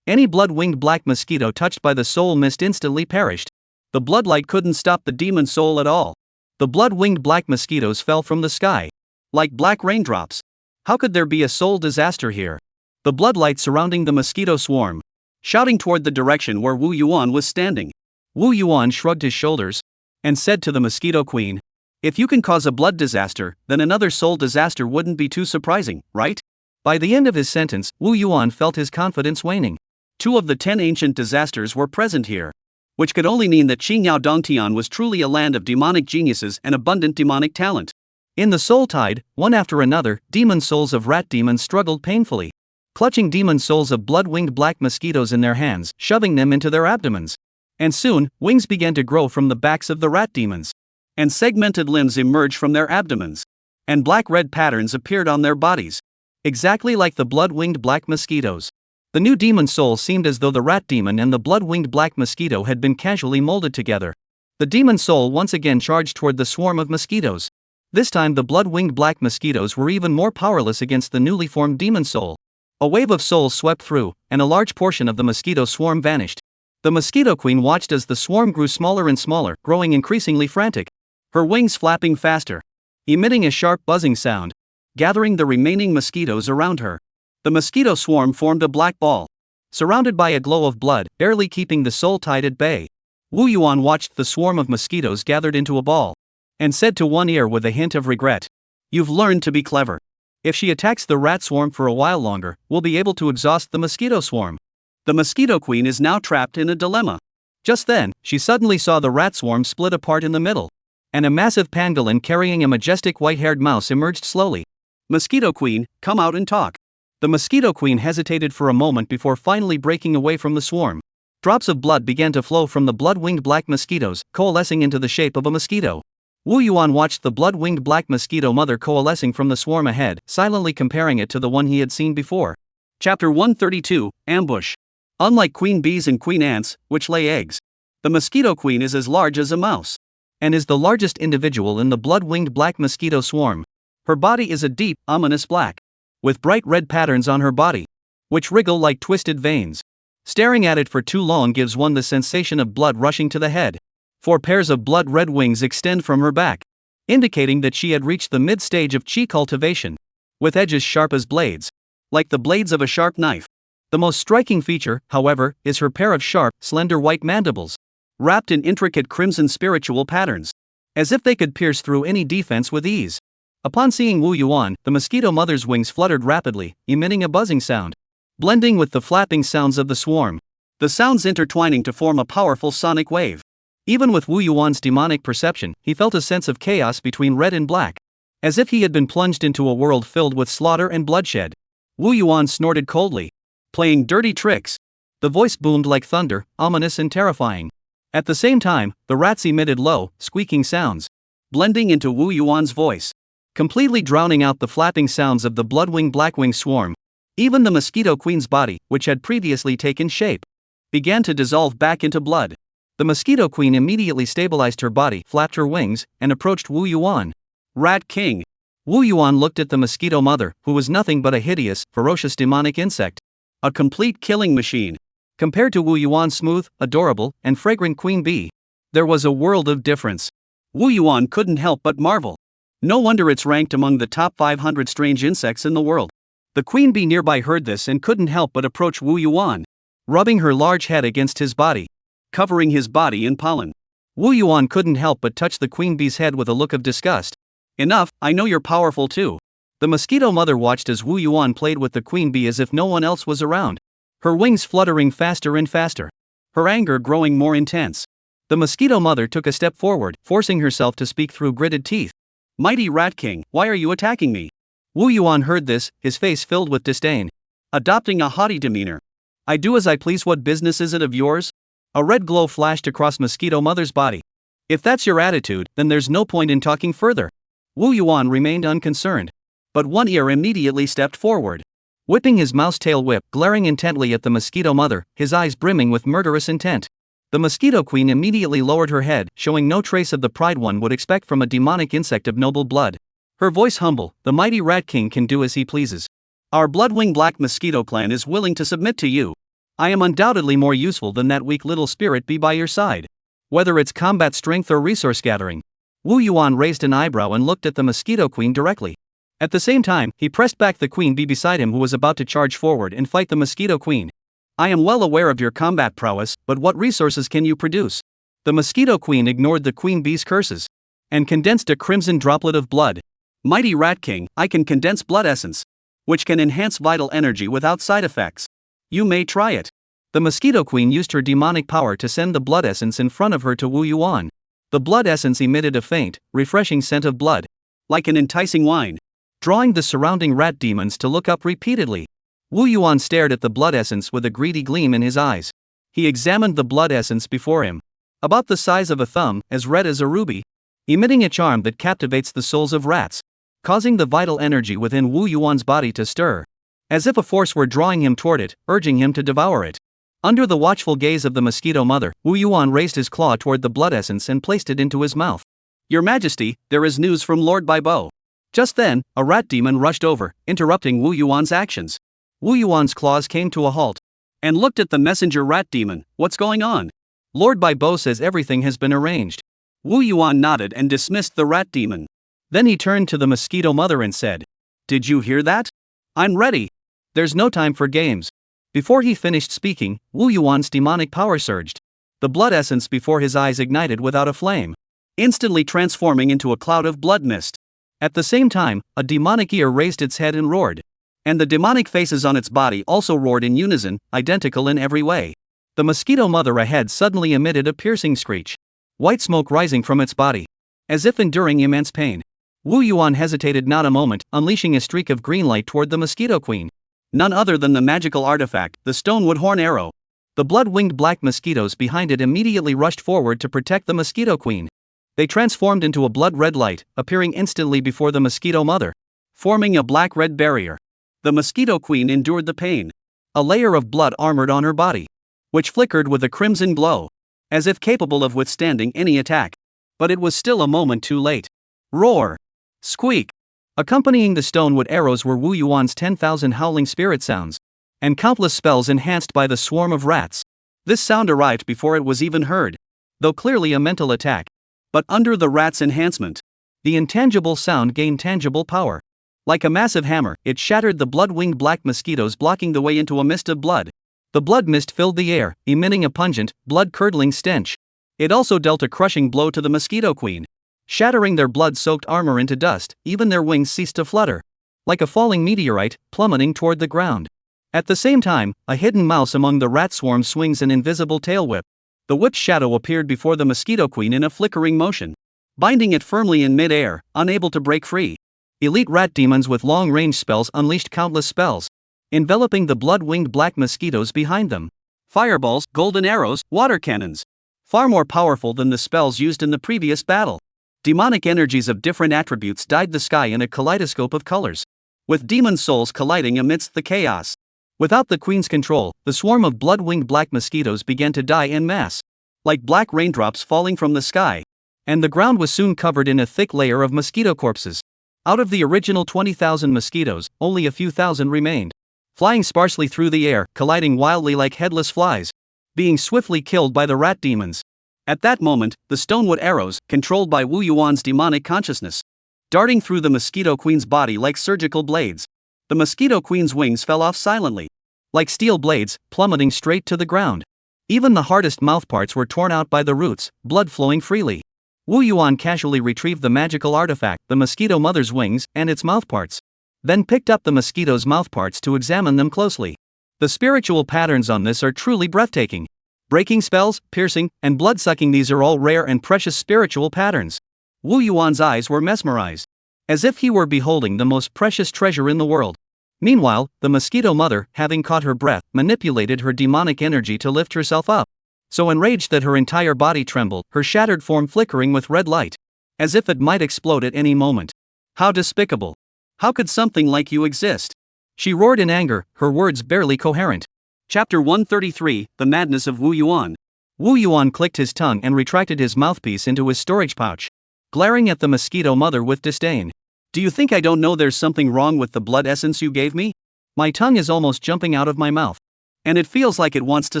Any blood-winged black mosquito touched by the soul mist instantly perished. The bloodlight couldn't stop the demon soul at all. The blood-winged black mosquitoes fell from the sky, like black raindrops. How could there be a soul disaster here? The bloodlight surrounding the mosquito swarm, shouting toward the direction where Wu Yuan was standing. Wu Yuan shrugged his shoulders, and said to the mosquito queen, "If you can cause a blood disaster, then another soul disaster wouldn't be too surprising, right?" By the end of his sentence, Wu Yuan felt his confidence waning. 2 of the 10 ancient disasters were present here, which could only mean that Qingyao Dongtian was truly a land of demonic geniuses and abundant demonic talent. In the soul tide, one after another, demon souls of rat demons struggled painfully, clutching demon souls of blood-winged black mosquitoes in their hands, shoving them into their abdomens. And soon, wings began to grow from the backs of the rat demons. And segmented limbs emerged from their abdomens. And black-red patterns appeared on their bodies. Exactly like the blood-winged black mosquitoes. The new demon soul seemed as though the rat demon and the blood-winged black mosquito had been casually molded together. The demon soul once again charged toward the swarm of mosquitoes. This time the blood-winged black mosquitoes were even more powerless against the newly formed demon soul. A wave of souls swept through, and a large portion of the mosquito swarm vanished. The mosquito queen watched as the swarm grew smaller and smaller, growing increasingly frantic. Her wings flapping faster, emitting a sharp buzzing sound, gathering the remaining mosquitoes around her. The mosquito swarm formed a black ball, surrounded by a glow of blood, barely keeping the soul tied at bay. Wu Yuan watched the swarm of mosquitoes gathered into a ball, and said to One Ear with a hint of regret, "You've learned to be clever. If she attacks the rat swarm for a while longer, we'll be able to exhaust the mosquito swarm." The mosquito queen is now trapped in a dilemma. Just then, she suddenly saw the rat swarm split apart in the middle, and a massive pangolin carrying a majestic white-haired mouse emerged slowly. "Mosquito queen, come out and talk." The mosquito queen hesitated for a moment before finally breaking away from the swarm. Drops of blood began to flow from the blood-winged black mosquitoes, coalescing into the shape of a mosquito. Wu Yuan watched the blood-winged black mosquito mother coalescing from the swarm ahead, silently comparing it to the one he had seen before. Chapter 132, Ambush. Unlike queen bees and queen ants, which lay eggs, the mosquito queen is as large as a mouse, and is the largest individual in the blood-winged black mosquito swarm. Her body is a deep, ominous black, with bright red patterns on her body, which wriggle like twisted veins. Staring at it for too long gives one the sensation of blood rushing to the head. 4 pairs of blood-red wings extend from her back, indicating that she had reached the mid-stage of chi cultivation, with edges sharp as blades, like the blades of a sharp knife. The most striking feature, however, is her pair of sharp, slender white mandibles, wrapped in intricate crimson spiritual patterns, as if they could pierce through any defense with ease. Upon seeing Wu Yuan, the mosquito mother's wings fluttered rapidly, emitting a buzzing sound, blending with the flapping sounds of the swarm. The sounds intertwining to form a powerful sonic wave. Even with Wu Yuan's demonic perception, he felt a sense of chaos between red and black, as if he had been plunged into a world filled with slaughter and bloodshed. Wu Yuan snorted coldly. "Playing dirty tricks." The voice boomed like thunder, ominous and terrifying. At the same time, the rats emitted low, squeaking sounds, blending into Wu Yuan's voice, completely drowning out the flapping sounds of the blood-winged blackwing swarm. Even the mosquito queen's body, which had previously taken shape, began to dissolve back into blood. The mosquito queen immediately stabilized her body, flapped her wings, and approached Wu Yuan. "Rat King." Wu Yuan looked at the mosquito mother, who was nothing but a hideous, ferocious demonic insect. A complete killing machine. Compared to Wu Yuan's smooth, adorable, and fragrant queen bee, there was a world of difference. Wu Yuan couldn't help but marvel. No wonder it's ranked among the top 500 strange insects in the world. The queen bee nearby heard this and couldn't help but approach Wu Yuan, rubbing her large head against his body, covering his body in pollen. Wu Yuan couldn't help but touch the queen bee's head with a look of disgust. "Enough, I know you're powerful too." The mosquito mother watched as Wu Yuan played with the queen bee as if no one else was around, her wings fluttering faster and faster, her anger growing more intense. The mosquito mother took a step forward, forcing herself to speak through gritted teeth. "Mighty Rat King, why are you attacking me?" Wu Yuan heard this, his face filled with disdain, adopting a haughty demeanor. "I do as I please. What business is it of yours?" A red glow flashed across Mosquito Mother's body. "If that's your attitude, then there's no point in talking further." Wu Yuan remained unconcerned, but One Ear immediately stepped forward, whipping his mouse-tail whip, glaring intently at the mosquito mother, his eyes brimming with murderous intent. The mosquito queen immediately lowered her head, showing no trace of the pride one would expect from a demonic insect of noble blood. Her voice humble, "The mighty Rat King can do as he pleases. Our bloodwing black mosquito clan is willing to submit to you. I am undoubtedly more useful than that weak little spirit bee by your side, whether it's combat strength or resource gathering." Wu Yuan raised an eyebrow and looked at the mosquito queen directly. At the same time, he pressed back the queen bee beside him, who was about to charge forward and fight the mosquito queen. "I am well aware of your combat prowess, but what resources can you produce?" The mosquito queen ignored the queen bee's curses and condensed a crimson droplet of blood. "Mighty Rat King, I can condense blood essence, which can enhance vital energy without side effects. You may try it." The mosquito queen used her demonic power to send the blood essence in front of her to Wu Yuan. The blood essence emitted a faint, refreshing scent of blood, like an enticing wine, drawing the surrounding rat demons to look up repeatedly. Wu Yuan stared at the blood essence with a greedy gleam in his eyes. He examined the blood essence before him. About the size of a thumb, as red as a ruby, emitting a charm that captivates the souls of rats, causing the vital energy within Wu Yuan's body to stir, as if a force were drawing him toward it, urging him to devour it. Under the watchful gaze of the mosquito mother, Wu Yuan raised his claw toward the blood essence and placed it into his mouth. "Your Majesty, there is news from Lord Baibo." Just then, a rat demon rushed over, interrupting Wu Yuan's actions. Wu Yuan's claws came to a halt, and looked at the messenger rat demon. "What's going on?" "Lord Baibo says everything has been arranged." Wu Yuan nodded and dismissed the rat demon. Then he turned to the mosquito mother and said, "Did you hear that? I'm ready. There's no time for games." Before he finished speaking, Wu Yuan's demonic power surged. The blood essence before his eyes ignited without a flame, instantly transforming into a cloud of blood mist. At the same time, a demonic ear raised its head and roared. And the demonic faces on its body also roared in unison, identical in every way. The mosquito mother ahead suddenly emitted a piercing screech. White smoke rising from its body, as if enduring immense pain. Wu Yuan hesitated not a moment, unleashing a streak of green light toward the mosquito queen. None other than the magical artifact, the stonewood horn arrow. The blood-winged black mosquitoes behind it immediately rushed forward to protect the mosquito queen. They transformed into a blood-red light, appearing instantly before the mosquito mother, forming a black-red barrier. The mosquito queen endured the pain. A layer of blood armored on her body, which flickered with a crimson glow, as if capable of withstanding any attack. But it was still a moment too late. Roar! Squeak! Accompanying the stonewood arrows were Wu Yuan's 10,000 howling spirit sounds, and countless spells enhanced by the swarm of rats. This sound arrived before it was even heard, though clearly a mental attack. But under the rat's enhancement, the intangible sound gained tangible power. Like a massive hammer, it shattered the blood-winged black mosquitoes, blocking the way into a mist of blood. The blood mist filled the air, emitting a pungent, blood-curdling stench. It also dealt a crushing blow to the mosquito queen, shattering their blood-soaked armor into dust. Even their wings ceased to flutter, like a falling meteorite, plummeting toward the ground. At the same time, a hidden mouse among the rat swarm swings an invisible tail whip. The whip's shadow appeared before the mosquito queen in a flickering motion, binding it firmly in mid-air, unable to break free. Elite rat demons with long-range spells unleashed countless spells, enveloping the blood-winged black mosquitoes behind them. Fireballs, golden arrows, water cannons. Far more powerful than the spells used in the previous battle. Demonic energies of different attributes dyed the sky in a kaleidoscope of colors, with demon souls colliding amidst the chaos. Without the queen's control, the swarm of blood-winged black mosquitoes began to die en masse, like black raindrops falling from the sky, and the ground was soon covered in a thick layer of mosquito corpses. Out of the original 20,000 mosquitoes, only a few thousand remained, flying sparsely through the air, colliding wildly like headless flies, being swiftly killed by the rat demons. At that moment, the stonewood arrows, controlled by Wu Yuan's demonic consciousness, darting through the mosquito queen's body like surgical blades. The mosquito queen's wings fell off silently, like steel blades, plummeting straight to the ground. Even the hardest mouthparts were torn out by the roots, blood flowing freely. Wu Yuan casually retrieved the magical artifact, the mosquito mother's wings, and its mouthparts, then picked up the mosquito's mouthparts to examine them closely. The spiritual patterns on this are truly breathtaking. Breaking spells, piercing, and blood-sucking, these are all rare and precious spiritual patterns. Wu Yuan's eyes were mesmerized, as if he were beholding the most precious treasure in the world. Meanwhile, the mosquito mother, having caught her breath, manipulated her demonic energy to lift herself up, so enraged that her entire body trembled, her shattered form flickering with red light, as if it might explode at any moment. "How despicable! How could something like you exist?" she roared in anger, her words barely coherent. Chapter 133, The Madness of Wu Yuan. Wu Yuan clicked his tongue and retracted his mouthpiece into his storage pouch, glaring at the mosquito mother with disdain. "Do you think I don't know there's something wrong with the blood essence you gave me? My tongue is almost jumping out of my mouth, and it feels like it wants to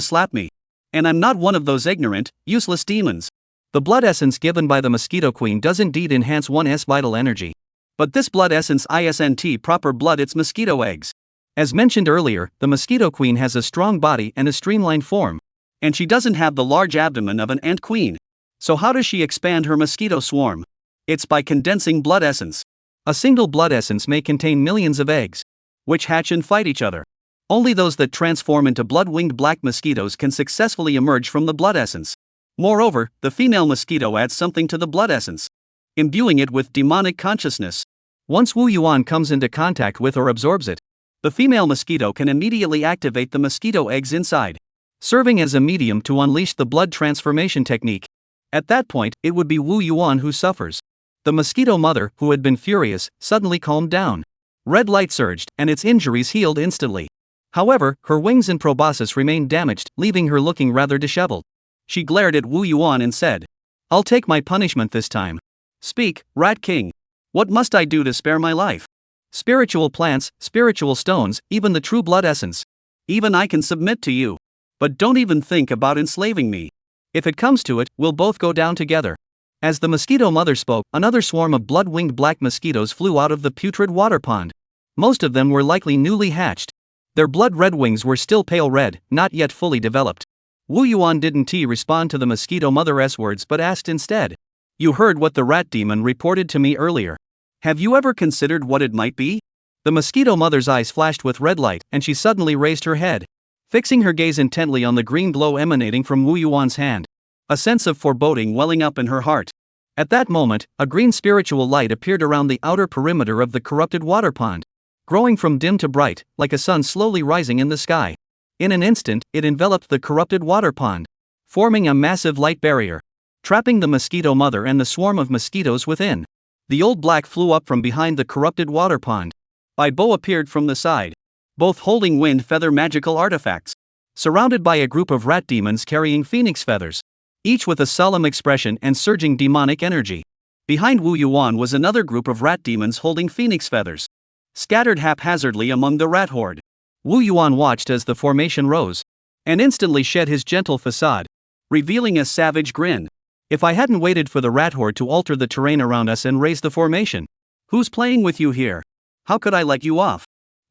slap me. And I'm not one of those ignorant, useless demons. The blood essence given by the mosquito queen does indeed enhance one's vital energy. But this blood essence isn't proper blood, it's mosquito eggs. As mentioned earlier, the mosquito queen has a strong body and a streamlined form, and she doesn't have the large abdomen of an ant queen. So how does she expand her mosquito swarm? It's by condensing blood essence. A single blood essence may contain millions of eggs, which hatch and fight each other. Only those that transform into blood-winged black mosquitoes can successfully emerge from the blood essence. Moreover, the female mosquito adds something to the blood essence, imbuing it with demonic consciousness. Once Wu Yuan comes into contact with or absorbs it, The female mosquito can immediately activate the mosquito eggs inside, serving as a medium to unleash the blood transformation technique. At that point, it would be Wu Yuan who suffers. The mosquito mother, who had been furious, suddenly calmed down. Red light surged, and its injuries healed instantly. However, her wings and proboscis remained damaged, leaving her looking rather disheveled. She glared at Wu Yuan and said, "I'll take my punishment this time. Speak, Rat King. What must I do to spare my life? Spiritual plants, spiritual stones, even the true blood essence. Even I can submit to you. But don't even think about enslaving me. If it comes to it, we'll both go down together." As the mosquito mother spoke, another swarm of blood-winged black mosquitoes flew out of the putrid water pond. Most of them were likely newly hatched. Their blood-red wings were still pale red, not yet fully developed. Wu Yuan didn't respond to the mosquito mother's words but asked instead, "You heard what the rat demon reported to me earlier. Have you ever considered what it might be?" The mosquito mother's eyes flashed with red light, and she suddenly raised her head, fixing her gaze intently on the green glow emanating from Wu Yuan's hand. A sense of foreboding welling up in her heart. At that moment, a green spiritual light appeared around the outer perimeter of the corrupted water pond, growing from dim to bright, like a sun slowly rising in the sky. In an instant, it enveloped the corrupted water pond, forming a massive light barrier, trapping the mosquito mother and the swarm of mosquitoes within. The old black flew up from behind the corrupted water pond. Bai Bo appeared from the side, both holding wind feather magical artifacts, surrounded by a group of rat demons carrying phoenix feathers, each with a solemn expression and surging demonic energy. Behind Wu Yuan was another group of rat demons holding phoenix feathers, scattered haphazardly among the rat horde. Wu Yuan watched as the formation rose, and instantly shed his gentle facade, revealing a savage grin. "If I hadn't waited for the rat horde to alter the terrain around us and raise the formation. Who's playing with you here? How could I let you off?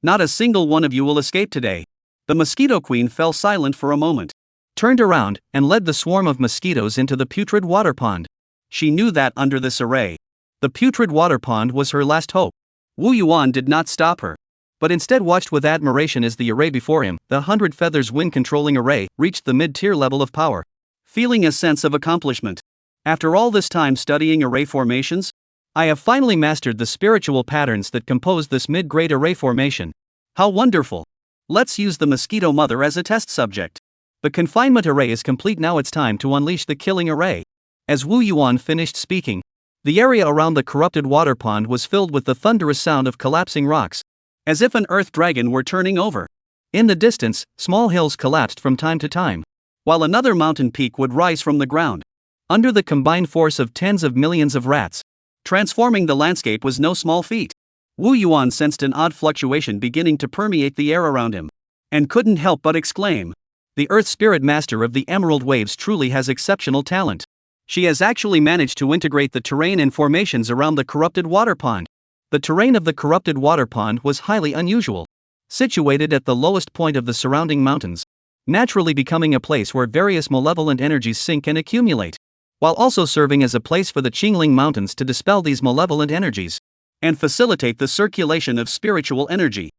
Not a single one of you will escape today." The mosquito queen fell silent for a moment, turned around, and led the swarm of mosquitoes into the putrid water pond. She knew that under this array, the putrid water pond was her last hope. Wu Yuan did not stop her, but instead watched with admiration as the array before him, the 100 feathers wind-controlling array, reached the mid-tier level of power. Feeling a sense of accomplishment. After all this time studying array formations, I have finally mastered the spiritual patterns that compose this mid-grade array formation. How wonderful! Let's use the mosquito mother as a test subject. The confinement array is complete. Now it's time to unleash the killing array. As Wu Yuan finished speaking, the area around the corrupted water pond was filled with the thunderous sound of collapsing rocks, as if an earth dragon were turning over. In the distance, small hills collapsed from time to time, while another mountain peak would rise from the ground. Under the combined force of tens of millions of rats, transforming the landscape was no small feat. Wu Yuan sensed an odd fluctuation beginning to permeate the air around him, and couldn't help but exclaim, "The Earth Spirit Master of the Emerald Waves truly has exceptional talent. She has actually managed to integrate the terrain and formations around the corrupted water pond." The terrain of the corrupted water pond was highly unusual, situated at the lowest point of the surrounding mountains, naturally becoming a place where various malevolent energies sink and accumulate, while also serving as a place for the Qingling Mountains to dispel these malevolent energies and facilitate the circulation of spiritual energy.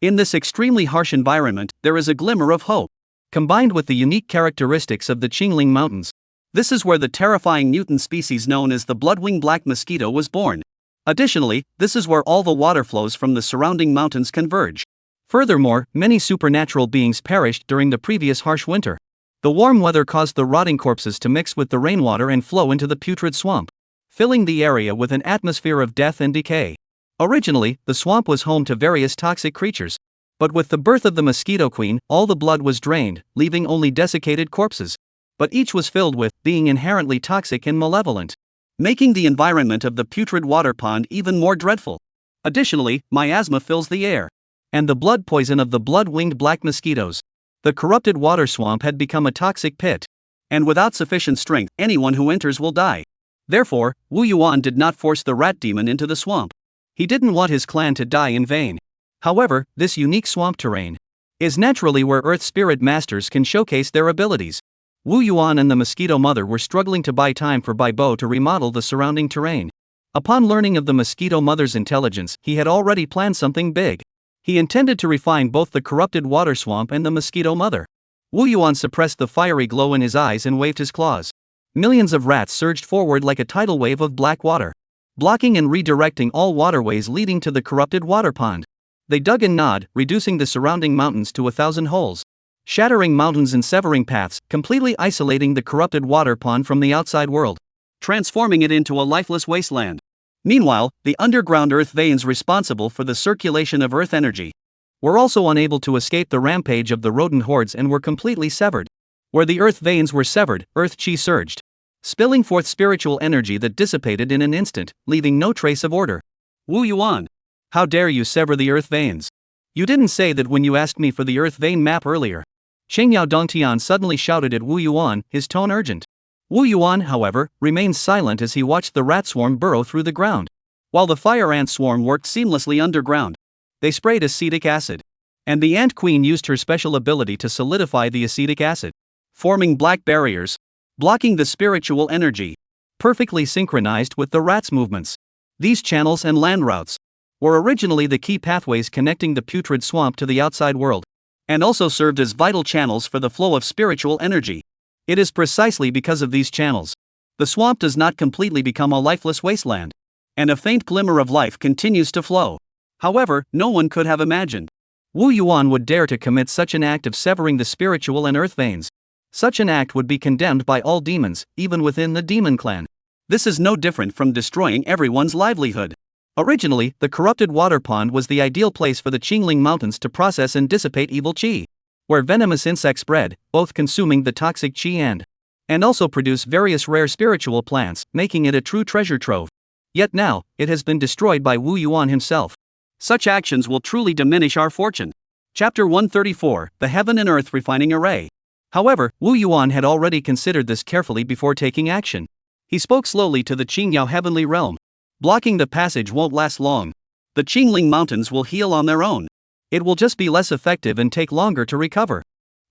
In this extremely harsh environment, there is a glimmer of hope, combined with the unique characteristics of the Qingling Mountains. This is where the terrifying mutant species known as the blood-winged black mosquito was born. Additionally, this is where all the water flows from the surrounding mountains converge. Furthermore, many supernatural beings perished during the previous harsh winter. The warm weather caused the rotting corpses to mix with the rainwater and flow into the putrid swamp, filling the area with an atmosphere of death and decay. Originally, the swamp was home to various toxic creatures, but with the birth of the mosquito queen, all the blood was drained, leaving only desiccated corpses. But each was filled with, being inherently toxic and malevolent, making the environment of the putrid water pond even more dreadful. Additionally, miasma fills the air, and the blood poison of the blood-winged black mosquitoes. The corrupted water swamp had become a toxic pit, and without sufficient strength, anyone who enters will die. Therefore, Wu Yuan did not force the rat demon into the swamp. He didn't want his clan to die in vain. However, this unique swamp terrain is naturally where Earth Spirit Masters can showcase their abilities. Wu Yuan and the mosquito mother were struggling to buy time for Bai Bo to remodel the surrounding terrain. Upon learning of the mosquito mother's intelligence, he had already planned something big. He intended to refine both the corrupted water swamp and the mosquito mother. Wu Yuan suppressed the fiery glow in his eyes and waved his claws. Millions of rats surged forward like a tidal wave of black water, blocking and redirecting all waterways leading to the corrupted water pond. They dug and gnawed, reducing the surrounding mountains to 1,000 holes. Shattering mountains and severing paths, completely isolating the corrupted water pond from the outside world, transforming it into a lifeless wasteland. Meanwhile, the underground earth veins responsible for the circulation of earth energy were also unable to escape the rampage of the rodent hordes and were completely severed. Where the earth veins were severed, earth chi surged, spilling forth spiritual energy that dissipated in an instant, leaving no trace of order. Wu Yuan, how dare you sever the earth veins? You didn't say that when you asked me for the earth vein map earlier. Xingyao Dongtian suddenly shouted at Wu Yuan, his tone urgent. Wu Yuan, however, remained silent as he watched the rat swarm burrow through the ground, while the fire ant swarm worked seamlessly underground. They sprayed acetic acid, and the ant queen used her special ability to solidify the acetic acid, forming black barriers, blocking the spiritual energy, perfectly synchronized with the rat's movements. These channels and land routes were originally the key pathways connecting the putrid swamp to the outside world, and also served as vital channels for the flow of spiritual energy. It is precisely because of these channels the swamp does not completely become a lifeless wasteland, and a faint glimmer of life continues to flow. However, no one could have imagined Wu Yuan would dare to commit such an act of severing the spiritual and earth veins. Such an act would be condemned by all demons, even within the demon clan. This is no different from destroying everyone's livelihood. Originally, the corrupted water pond was the ideal place for the Qingling Mountains to process and dissipate evil qi, where venomous insects bred, both consuming the toxic qi and also produce various rare spiritual plants, making it a true treasure trove. Yet now, it has been destroyed by Wu Yuan himself. Such actions will truly diminish our fortune. Chapter 134, The Heaven and Earth Refining Array. However, Wu Yuan had already considered this carefully before taking action. He spoke slowly to the Qingyao Heavenly Realm. Blocking the passage won't last long. The Qingling Mountains will heal on their own. It will just be less effective and take longer to recover.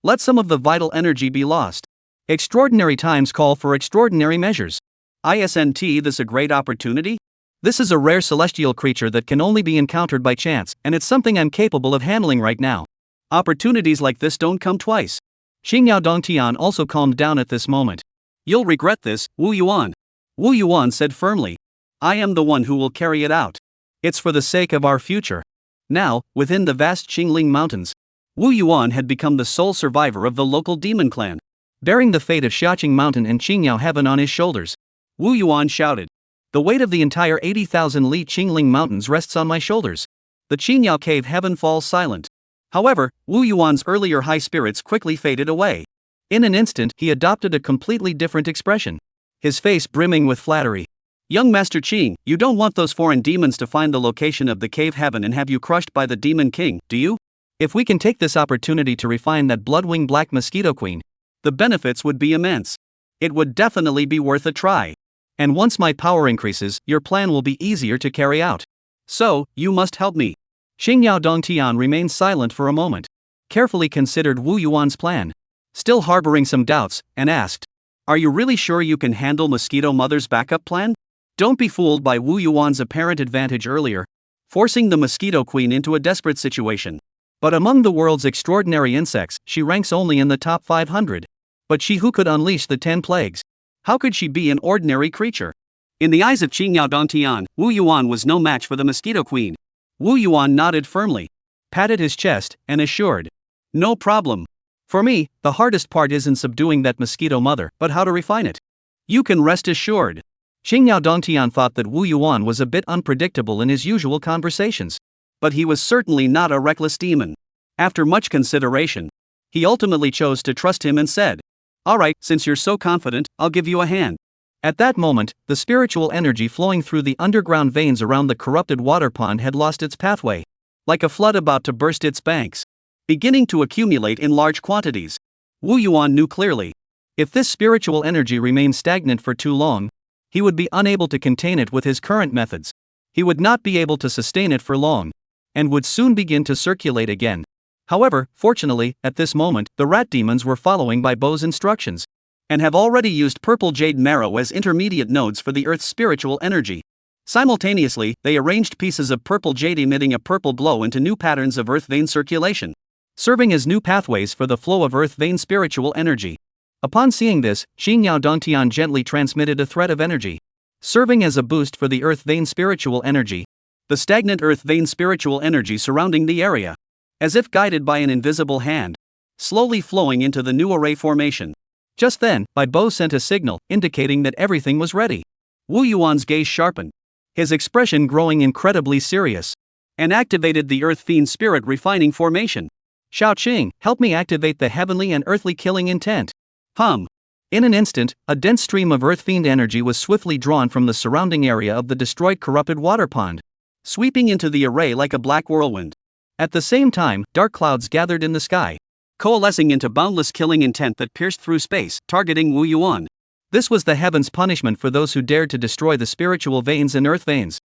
Let some of the vital energy be lost. Extraordinary times call for extraordinary measures. Isn't this a great opportunity? This is a rare celestial creature that can only be encountered by chance, and it's something I'm capable of handling right now. Opportunities like this don't come twice. Xingyao Dongtian also calmed down at this moment. You'll regret this, Wu Yuan. Wu Yuan said firmly. I am the one who will carry it out. It's for the sake of our future. Now, within the vast Qingling Mountains, Wu Yuan had become the sole survivor of the local demon clan. Bearing the fate of Xiaoqing Mountain and Qingyao Heaven on his shoulders, Wu Yuan shouted. The weight of the entire 80,000 Li Qingling Mountains rests on my shoulders. The Qingyao Cave Heaven falls silent. However, Wu Yuan's earlier high spirits quickly faded away. In an instant, he adopted a completely different expression, his face brimming with flattery. Young Master Qing, you don't want those foreign demons to find the location of the cave heaven and have you crushed by the demon king, do you? If we can take this opportunity to refine that bloodwing black mosquito queen, the benefits would be immense. It would definitely be worth a try. And once my power increases, your plan will be easier to carry out. So, you must help me. Xingyao Dongtian remained silent for a moment, carefully considered Wu Yuan's plan, still harboring some doubts, and asked, Are you really sure you can handle Mosquito Mother's backup plan? Don't be fooled by Wu Yuan's apparent advantage earlier, forcing the Mosquito Queen into a desperate situation. But among the world's extraordinary insects, she ranks only in the top 500. But she who could unleash the 10 plagues, how could she be an ordinary creature? In the eyes of Xingyao Dongtian, Wu Yuan was no match for the Mosquito Queen. Wu Yuan nodded firmly, patted his chest, and assured, No problem. For me, the hardest part isn't subduing that Mosquito Mother, but how to refine it. You can rest assured. Xingyao Dongtian thought that Wu Yuan was a bit unpredictable in his usual conversations. But he was certainly not a reckless demon. After much consideration, he ultimately chose to trust him and said, Alright, since you're so confident, I'll give you a hand. At that moment, the spiritual energy flowing through the underground veins around the corrupted water pond had lost its pathway, like a flood about to burst its banks, beginning to accumulate in large quantities. Wu Yuan knew clearly, if this spiritual energy remained stagnant for too long, he would be unable to contain it with his current methods. He would not be able to sustain it for long, and would soon begin to circulate again. However, fortunately, at this moment, the rat demons were following Bai Bo's instructions, and have already used purple jade marrow as intermediate nodes for the Earth's spiritual energy. Simultaneously, they arranged pieces of purple jade emitting a purple glow into new patterns of Earth vein circulation, serving as new pathways for the flow of Earth vein spiritual energy. Upon seeing this, Xingyao Dongtian gently transmitted a thread of energy, serving as a boost for the Earth vein spiritual energy. the stagnant earth vein spiritual energy surrounding the area, as if guided by an invisible hand, slowly flowing into the new array formation. Just then, Bai Bo sent a signal, indicating that everything was ready. Wu Yuan's gaze sharpened, his expression growing incredibly serious, and activated the Earth Fiend Spirit Refining Formation. Shao Qing, help me activate the heavenly and earthly killing intent. In an instant, a dense stream of Earth Fiend energy was swiftly drawn from the surrounding area of the destroyed corrupted water pond, sweeping into the array like a black whirlwind. At the same time, dark clouds gathered in the sky, coalescing into boundless killing intent that pierced through space, targeting Wu Yuan. This was the heaven's punishment for those who dared to destroy the spiritual veins and earth veins.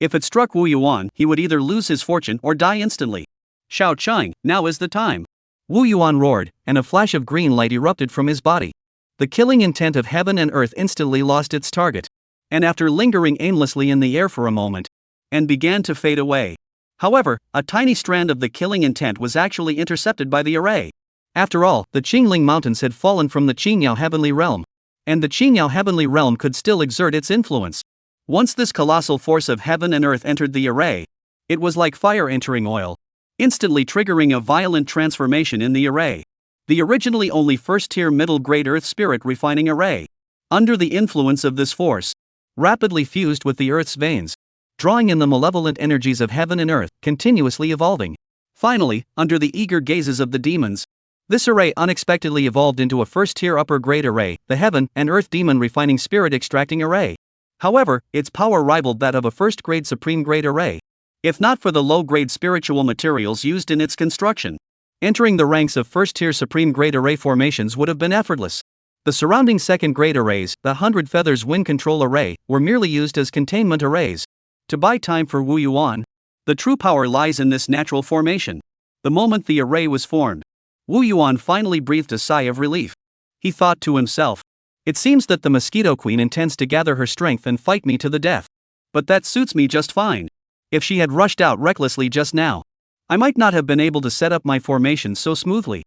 If it struck Wu Yuan, he would either lose his fortune or die instantly. Shao Qing, now is the time. Wu Yuan roared, and a flash of green light erupted from his body. The killing intent of heaven and earth instantly lost its target, and after lingering aimlessly in the air for a moment, and began to fade away. However, a tiny strand of the killing intent was actually intercepted by the array. After all, the Qingling Mountains had fallen from the Qingyao Heavenly Realm, and the Qingyao Heavenly Realm could still exert its influence. Once this colossal force of heaven and earth entered the array, it was like fire entering oil, instantly triggering a violent transformation in the array. The originally only first-tier middle-grade earth spirit refining array, under the influence of this force, rapidly fused with the earth's veins, drawing in the malevolent energies of heaven and earth, continuously evolving. Finally, under the eager gazes of the demons, this array unexpectedly evolved into a first-tier upper-grade array, the Heaven and Earth Demon Refining Spirit Extracting Array. However, its power rivaled that of a first-grade supreme-grade array, if not for the low-grade spiritual materials used in its construction. Entering the ranks of first-tier supreme-grade array formations would have been effortless. The surrounding second-grade arrays, the 100 Feathers Wind Control Array, were merely used as containment arrays. To buy time for Wu Yuan, the true power lies in this natural formation. The moment the array was formed, Wu Yuan finally breathed a sigh of relief. He thought to himself, "It seems that the Mosquito Queen intends to gather her strength and fight me to the death. But that suits me just fine. If she had rushed out recklessly just now, I might not have been able to set up my formation so smoothly.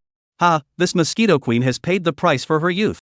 This Mosquito Queen has paid the price for her youth."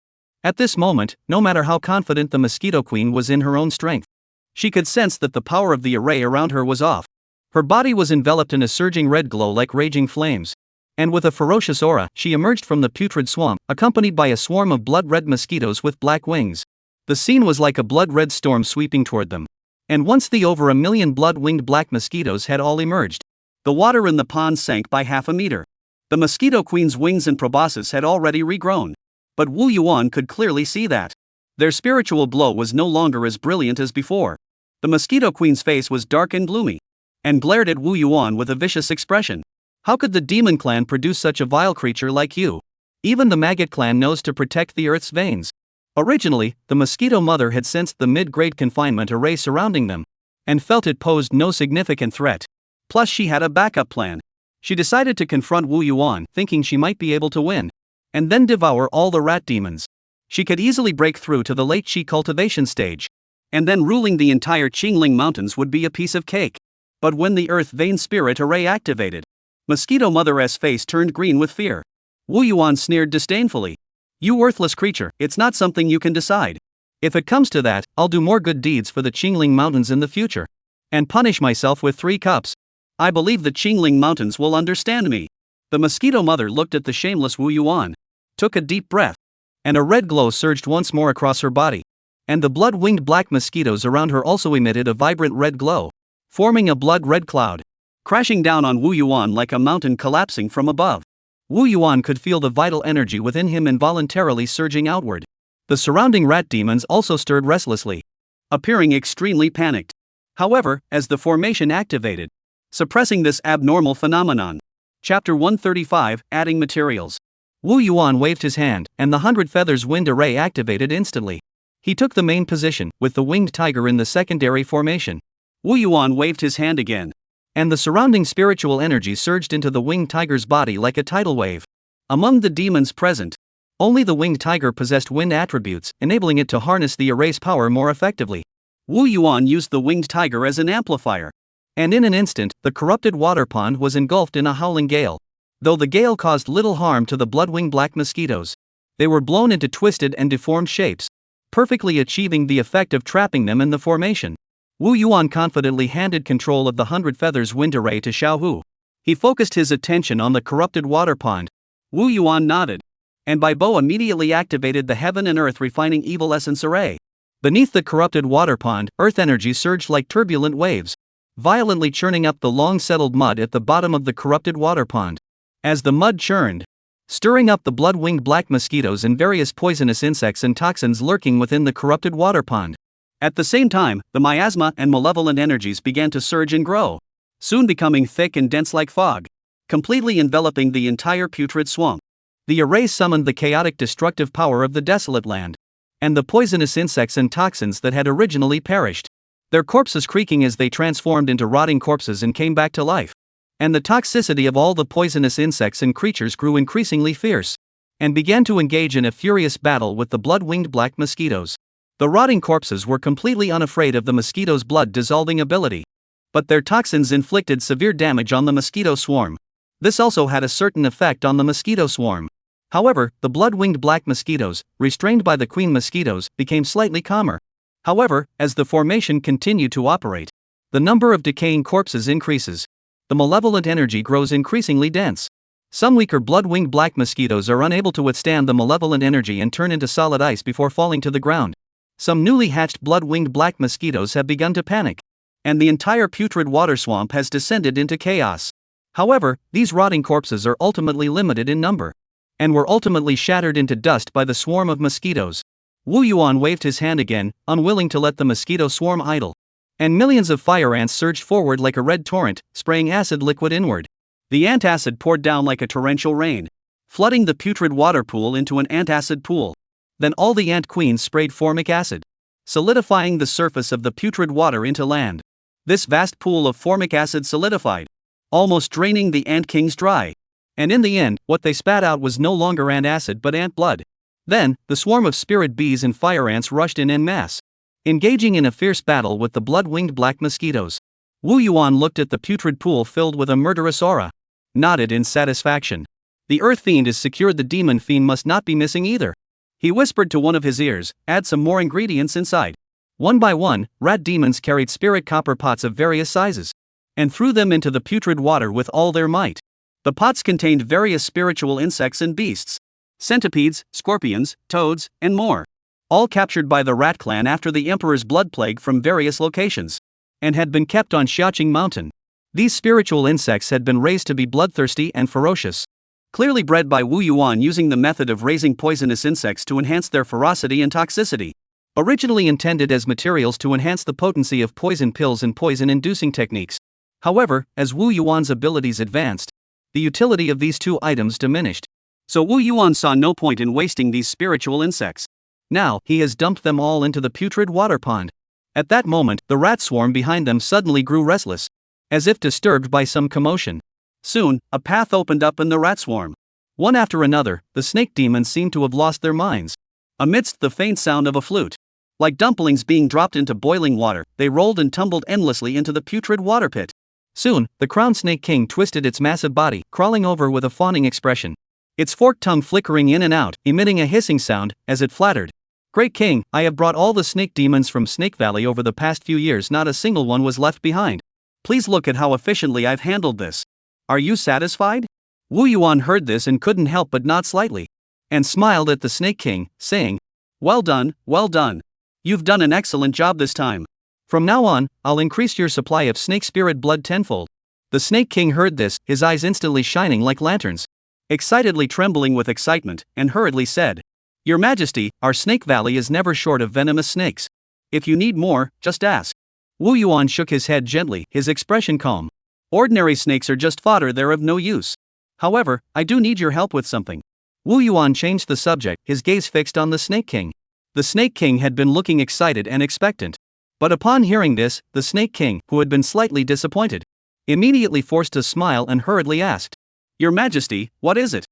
At this moment, no matter how confident the Mosquito Queen was in her own strength, she could sense that the power of the array around her was off. Her body was enveloped in a surging red glow like raging flames, and with a ferocious aura, she emerged from the putrid swamp, accompanied by a swarm of blood-red mosquitoes with black wings. The scene was like a blood-red storm sweeping toward them. And once the over 1 million blood-winged black mosquitoes had all emerged, the water in the pond sank by half a meter. The Mosquito Queen's wings and proboscis had already regrown. But Wu Yuan could clearly see that their spiritual blow was no longer as brilliant as before. The Mosquito Queen's face was dark and gloomy, and glared at Wu Yuan with a vicious expression. "How could the Demon Clan produce such a vile creature like you? Even the Maggot Clan knows to protect the Earth's veins." Originally, the Mosquito Mother had sensed the mid-grade confinement array surrounding them, and felt it posed no significant threat. Plus she had a backup plan. She decided to confront Wu Yuan, thinking she might be able to win, and then devour all the rat demons. She could easily break through to the late Qi cultivation stage, and then ruling the entire Qingling Mountains would be a piece of cake. But when the Earth Vein Spirit Array activated, Mosquito Mother's face turned green with fear. Wu Yuan sneered disdainfully. "You worthless creature, it's not something you can decide. If it comes to that, I'll do more good deeds for the Qingling Mountains in the future, and punish myself with 3 cups. I believe the Qingling Mountains will understand me." The Mosquito Mother looked at the shameless Wu Yuan, took a deep breath, and a red glow surged once more across her body. And the blood-winged black mosquitoes around her also emitted a vibrant red glow, forming a blood-red cloud, crashing down on Wu Yuan like a mountain collapsing from above. Wu Yuan could feel the vital energy within him involuntarily surging outward. The surrounding rat demons also stirred restlessly, appearing extremely panicked. However, as the formation activated, suppressing this abnormal phenomenon. Chapter 135, Adding Materials. Wu Yuan waved his hand, and the 100 Feathers Wind Array activated instantly. He took the main position, with the winged tiger in the secondary formation. Wu Yuan waved his hand again, and the surrounding spiritual energy surged into the winged tiger's body like a tidal wave. Among the demons present, only the winged tiger possessed wind attributes, enabling it to harness the array's power more effectively. Wu Yuan used the winged tiger as an amplifier, and in an instant, the corrupted water pond was engulfed in a howling gale. Though the gale caused little harm to the blood-winged black mosquitoes, they were blown into twisted and deformed shapes, perfectly achieving the effect of trapping them in the formation. Wu Yuan confidently handed control of the 100 feathers wind array to Xiao Hu. He focused his attention on the corrupted water pond. Wu Yuan nodded. And Bai Bo immediately activated the heaven and earth refining evil essence array. Beneath the corrupted water pond, earth energy surged like turbulent waves, violently churning up the long-settled mud at the bottom of the corrupted water pond. As the mud churned, stirring up the blood-winged black mosquitoes and various poisonous insects and toxins lurking within the corrupted water pond. At the same time, the miasma and malevolent energies began to surge and grow, soon becoming thick and dense like fog, completely enveloping the entire putrid swamp. The array summoned the chaotic destructive power of the desolate land, and the poisonous insects and toxins that had originally perished, their corpses creaking as they transformed into rotting corpses and came back to life. And the toxicity of all the poisonous insects and creatures grew increasingly fierce, and began to engage in a furious battle with the blood-winged black mosquitoes. The rotting corpses were completely unafraid of the mosquitoes' blood-dissolving ability, but their toxins inflicted severe damage on the mosquito swarm. This also had a certain effect on the mosquito swarm. However, the blood-winged black mosquitoes, restrained by the queen mosquitoes, became slightly calmer. However, as the formation continued to operate, the number of decaying corpses increases. The malevolent energy grows increasingly dense. Some weaker blood-winged black mosquitoes are unable to withstand the malevolent energy and turn into solid ice before falling to the ground. Some newly hatched blood-winged black mosquitoes have begun to panic, and the entire putrid water swamp has descended into chaos. However, these rotting corpses are ultimately limited in number, and were ultimately shattered into dust by the swarm of mosquitoes. Wu Yuan waved his hand again, unwilling to let the mosquito swarm idle. And millions of fire ants surged forward like a red torrent, spraying acid liquid inward. The antacid poured down like a torrential rain, flooding the putrid water pool into an antacid pool. Then all the ant queens sprayed formic acid, solidifying the surface of the putrid water into land. This vast pool of formic acid solidified, almost draining the ant kings dry. And in the end, what they spat out was no longer ant acid but ant blood. Then, the swarm of spirit bees and fire ants rushed in en masse, engaging in a fierce battle with the blood-winged black mosquitoes. Wu Yuan looked at the putrid pool filled with a murderous aura, nodded in satisfaction. The earth fiend is secured, the demon fiend must not be missing either. He whispered to one of his ears, add some more ingredients inside. One by one, rat demons carried spirit copper pots of various sizes, and threw them into the putrid water with all their might. The pots contained various spiritual insects and beasts, centipedes, scorpions, toads, and more, all captured by the rat clan after the emperor's blood plague from various locations, and had been kept on Xiaoqing Mountain. These spiritual insects had been raised to be bloodthirsty and ferocious, clearly bred by Wu Yuan using the method of raising poisonous insects to enhance their ferocity and toxicity. Originally intended as materials to enhance the potency of poison pills and poison-inducing techniques. However, as Wu Yuan's abilities advanced, the utility of these two items diminished. So Wu Yuan saw no point in wasting these spiritual insects. Now, he has dumped them all into the putrid water pond. At that moment, the rat swarm behind them suddenly grew restless, as if disturbed by some commotion. Soon, a path opened up in the rat swarm. One after another, the snake demons seemed to have lost their minds. Amidst the faint sound of a flute, like dumplings being dropped into boiling water, they rolled and tumbled endlessly into the putrid water pit. Soon, the crowned snake king twisted its massive body, crawling over with a fawning expression, its forked tongue flickering in and out, emitting a hissing sound, as it flattered. Great king, I have brought all the snake demons from Snake Valley over the past few years, not a single one was left behind. Please look at how efficiently I've handled this. Are you satisfied? Wu Yuan heard this and couldn't help but nod slightly, and smiled at the snake king, saying, well done, well done. You've done an excellent job this time. From now on, I'll increase your supply of snake spirit blood tenfold. The snake king heard this, his eyes instantly shining like lanterns, excitedly trembling with excitement, and hurriedly said, Your Majesty, our Snake Valley is never short of venomous snakes. If you need more, just ask. Wu Yuan shook his head gently, his expression calm. Ordinary snakes are just fodder, they're of no use. However, I do need your help with something. Wu Yuan changed the subject, his gaze fixed on the Snake King. The Snake King had been looking excited and expectant. But upon hearing this, the Snake King, who had been slightly disappointed, immediately forced a smile and hurriedly asked, Your Majesty, what is it?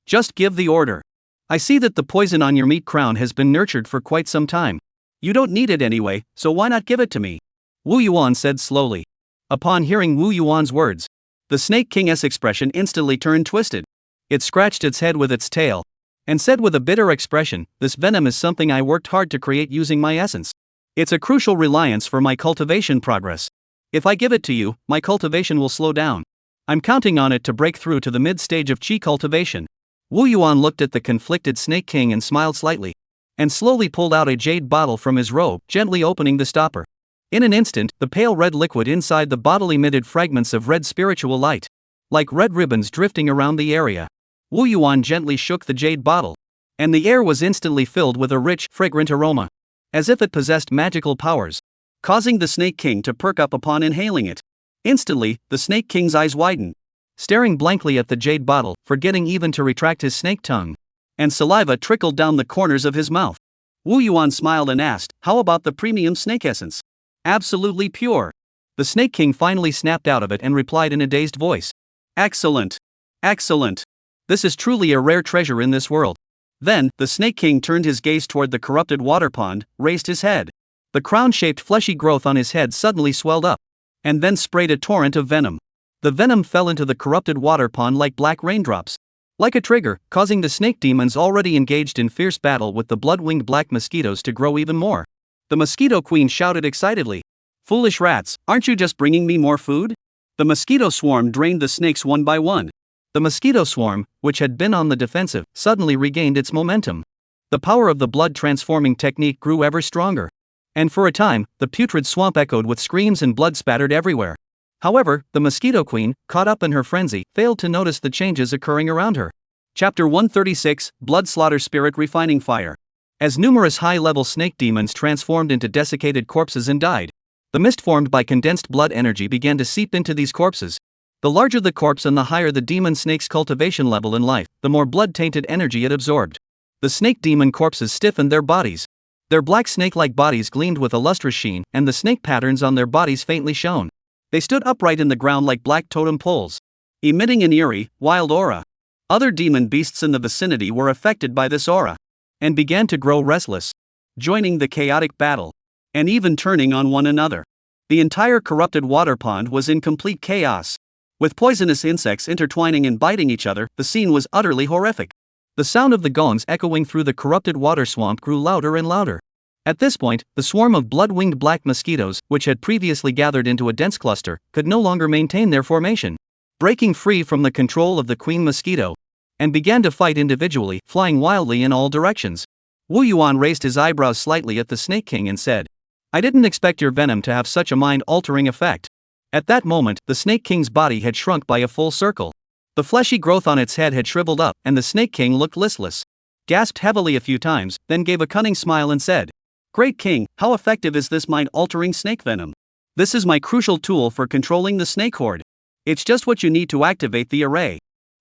Just give the order. I see that the poison on your meat crown has been nurtured for quite some time. You don't need it anyway, so why not give it to me? Wu Yuan said slowly. Upon hearing Wu Yuan's words, the Snake King's expression instantly turned twisted. It scratched its head with its tail, and said with a bitter expression, This venom is something I worked hard to create using my essence. It's a crucial reliance for my cultivation progress. If I give it to you, my cultivation will slow down. I'm counting on it to break through to the mid-stage of Qi cultivation. Wu Yuan looked at the conflicted Snake King and smiled slightly, and slowly pulled out a jade bottle from his robe, gently opening the stopper. In an instant, the pale red liquid inside the bottle emitted fragments of red spiritual light, like red ribbons drifting around the area. Wu Yuan gently shook the jade bottle, and the air was instantly filled with a rich, fragrant aroma, as if it possessed magical powers, causing the Snake King to perk up upon inhaling it. Instantly, the Snake King's eyes widened, staring blankly at the jade bottle, forgetting even to retract his snake tongue, and saliva trickled down the corners of his mouth. Wu Yuan smiled and asked, "How about the premium snake essence? Absolutely pure." The Snake King finally snapped out of it and replied in a dazed voice, "Excellent. Excellent. This is truly a rare treasure in this world." Then, the Snake King turned his gaze toward the corrupted water pond, raised his head. The crown-shaped fleshy growth on his head suddenly swelled up, and then sprayed a torrent of venom. The venom fell into the corrupted water pond like black raindrops, like a trigger, causing the snake demons already engaged in fierce battle with the blood-winged black mosquitoes to grow even more. The Mosquito Queen shouted excitedly, "Foolish rats, aren't you just bringing me more food?" The mosquito swarm drained the snakes one by one. The mosquito swarm, which had been on the defensive, suddenly regained its momentum. The power of the blood transforming technique grew ever stronger, and for a time, the putrid swamp echoed with screams and blood spattered everywhere. However, the Mosquito Queen, caught up in her frenzy, failed to notice the changes occurring around her. Chapter 136, Blood Slaughter Spirit Refining Fire. As numerous high-level snake demons transformed into desiccated corpses and died, the mist formed by condensed blood energy began to seep into these corpses. The larger the corpse and the higher the demon snake's cultivation level in life, the more blood-tainted energy it absorbed. The snake demon corpses stiffened their bodies. Their black snake-like bodies gleamed with a lustrous sheen, and the snake patterns on their bodies faintly shone. They stood upright in the ground like black totem poles, emitting an eerie, wild aura. Other demon beasts in the vicinity were affected by this aura, and began to grow restless, joining the chaotic battle, and even turning on one another. The entire corrupted water pond was in complete chaos. With poisonous insects intertwining and biting each other, the scene was utterly horrific. The sound of the gongs echoing through the corrupted water swamp grew louder and louder. At this point, the swarm of blood-winged black mosquitoes, which had previously gathered into a dense cluster, could no longer maintain their formation, breaking free from the control of the queen mosquito, and began to fight individually, flying wildly in all directions. Wu Yuan raised his eyebrows slightly at the Snake King and said, "I didn't expect your venom to have such a mind-altering effect." At that moment, the Snake King's body had shrunk by a full circle. The fleshy growth on its head had shriveled up, and the Snake King looked listless, gasped heavily a few times, then gave a cunning smile and said, "Great King, how effective is this mind-altering snake venom? This is my crucial tool for controlling the snake horde. It's just what you need to activate the array."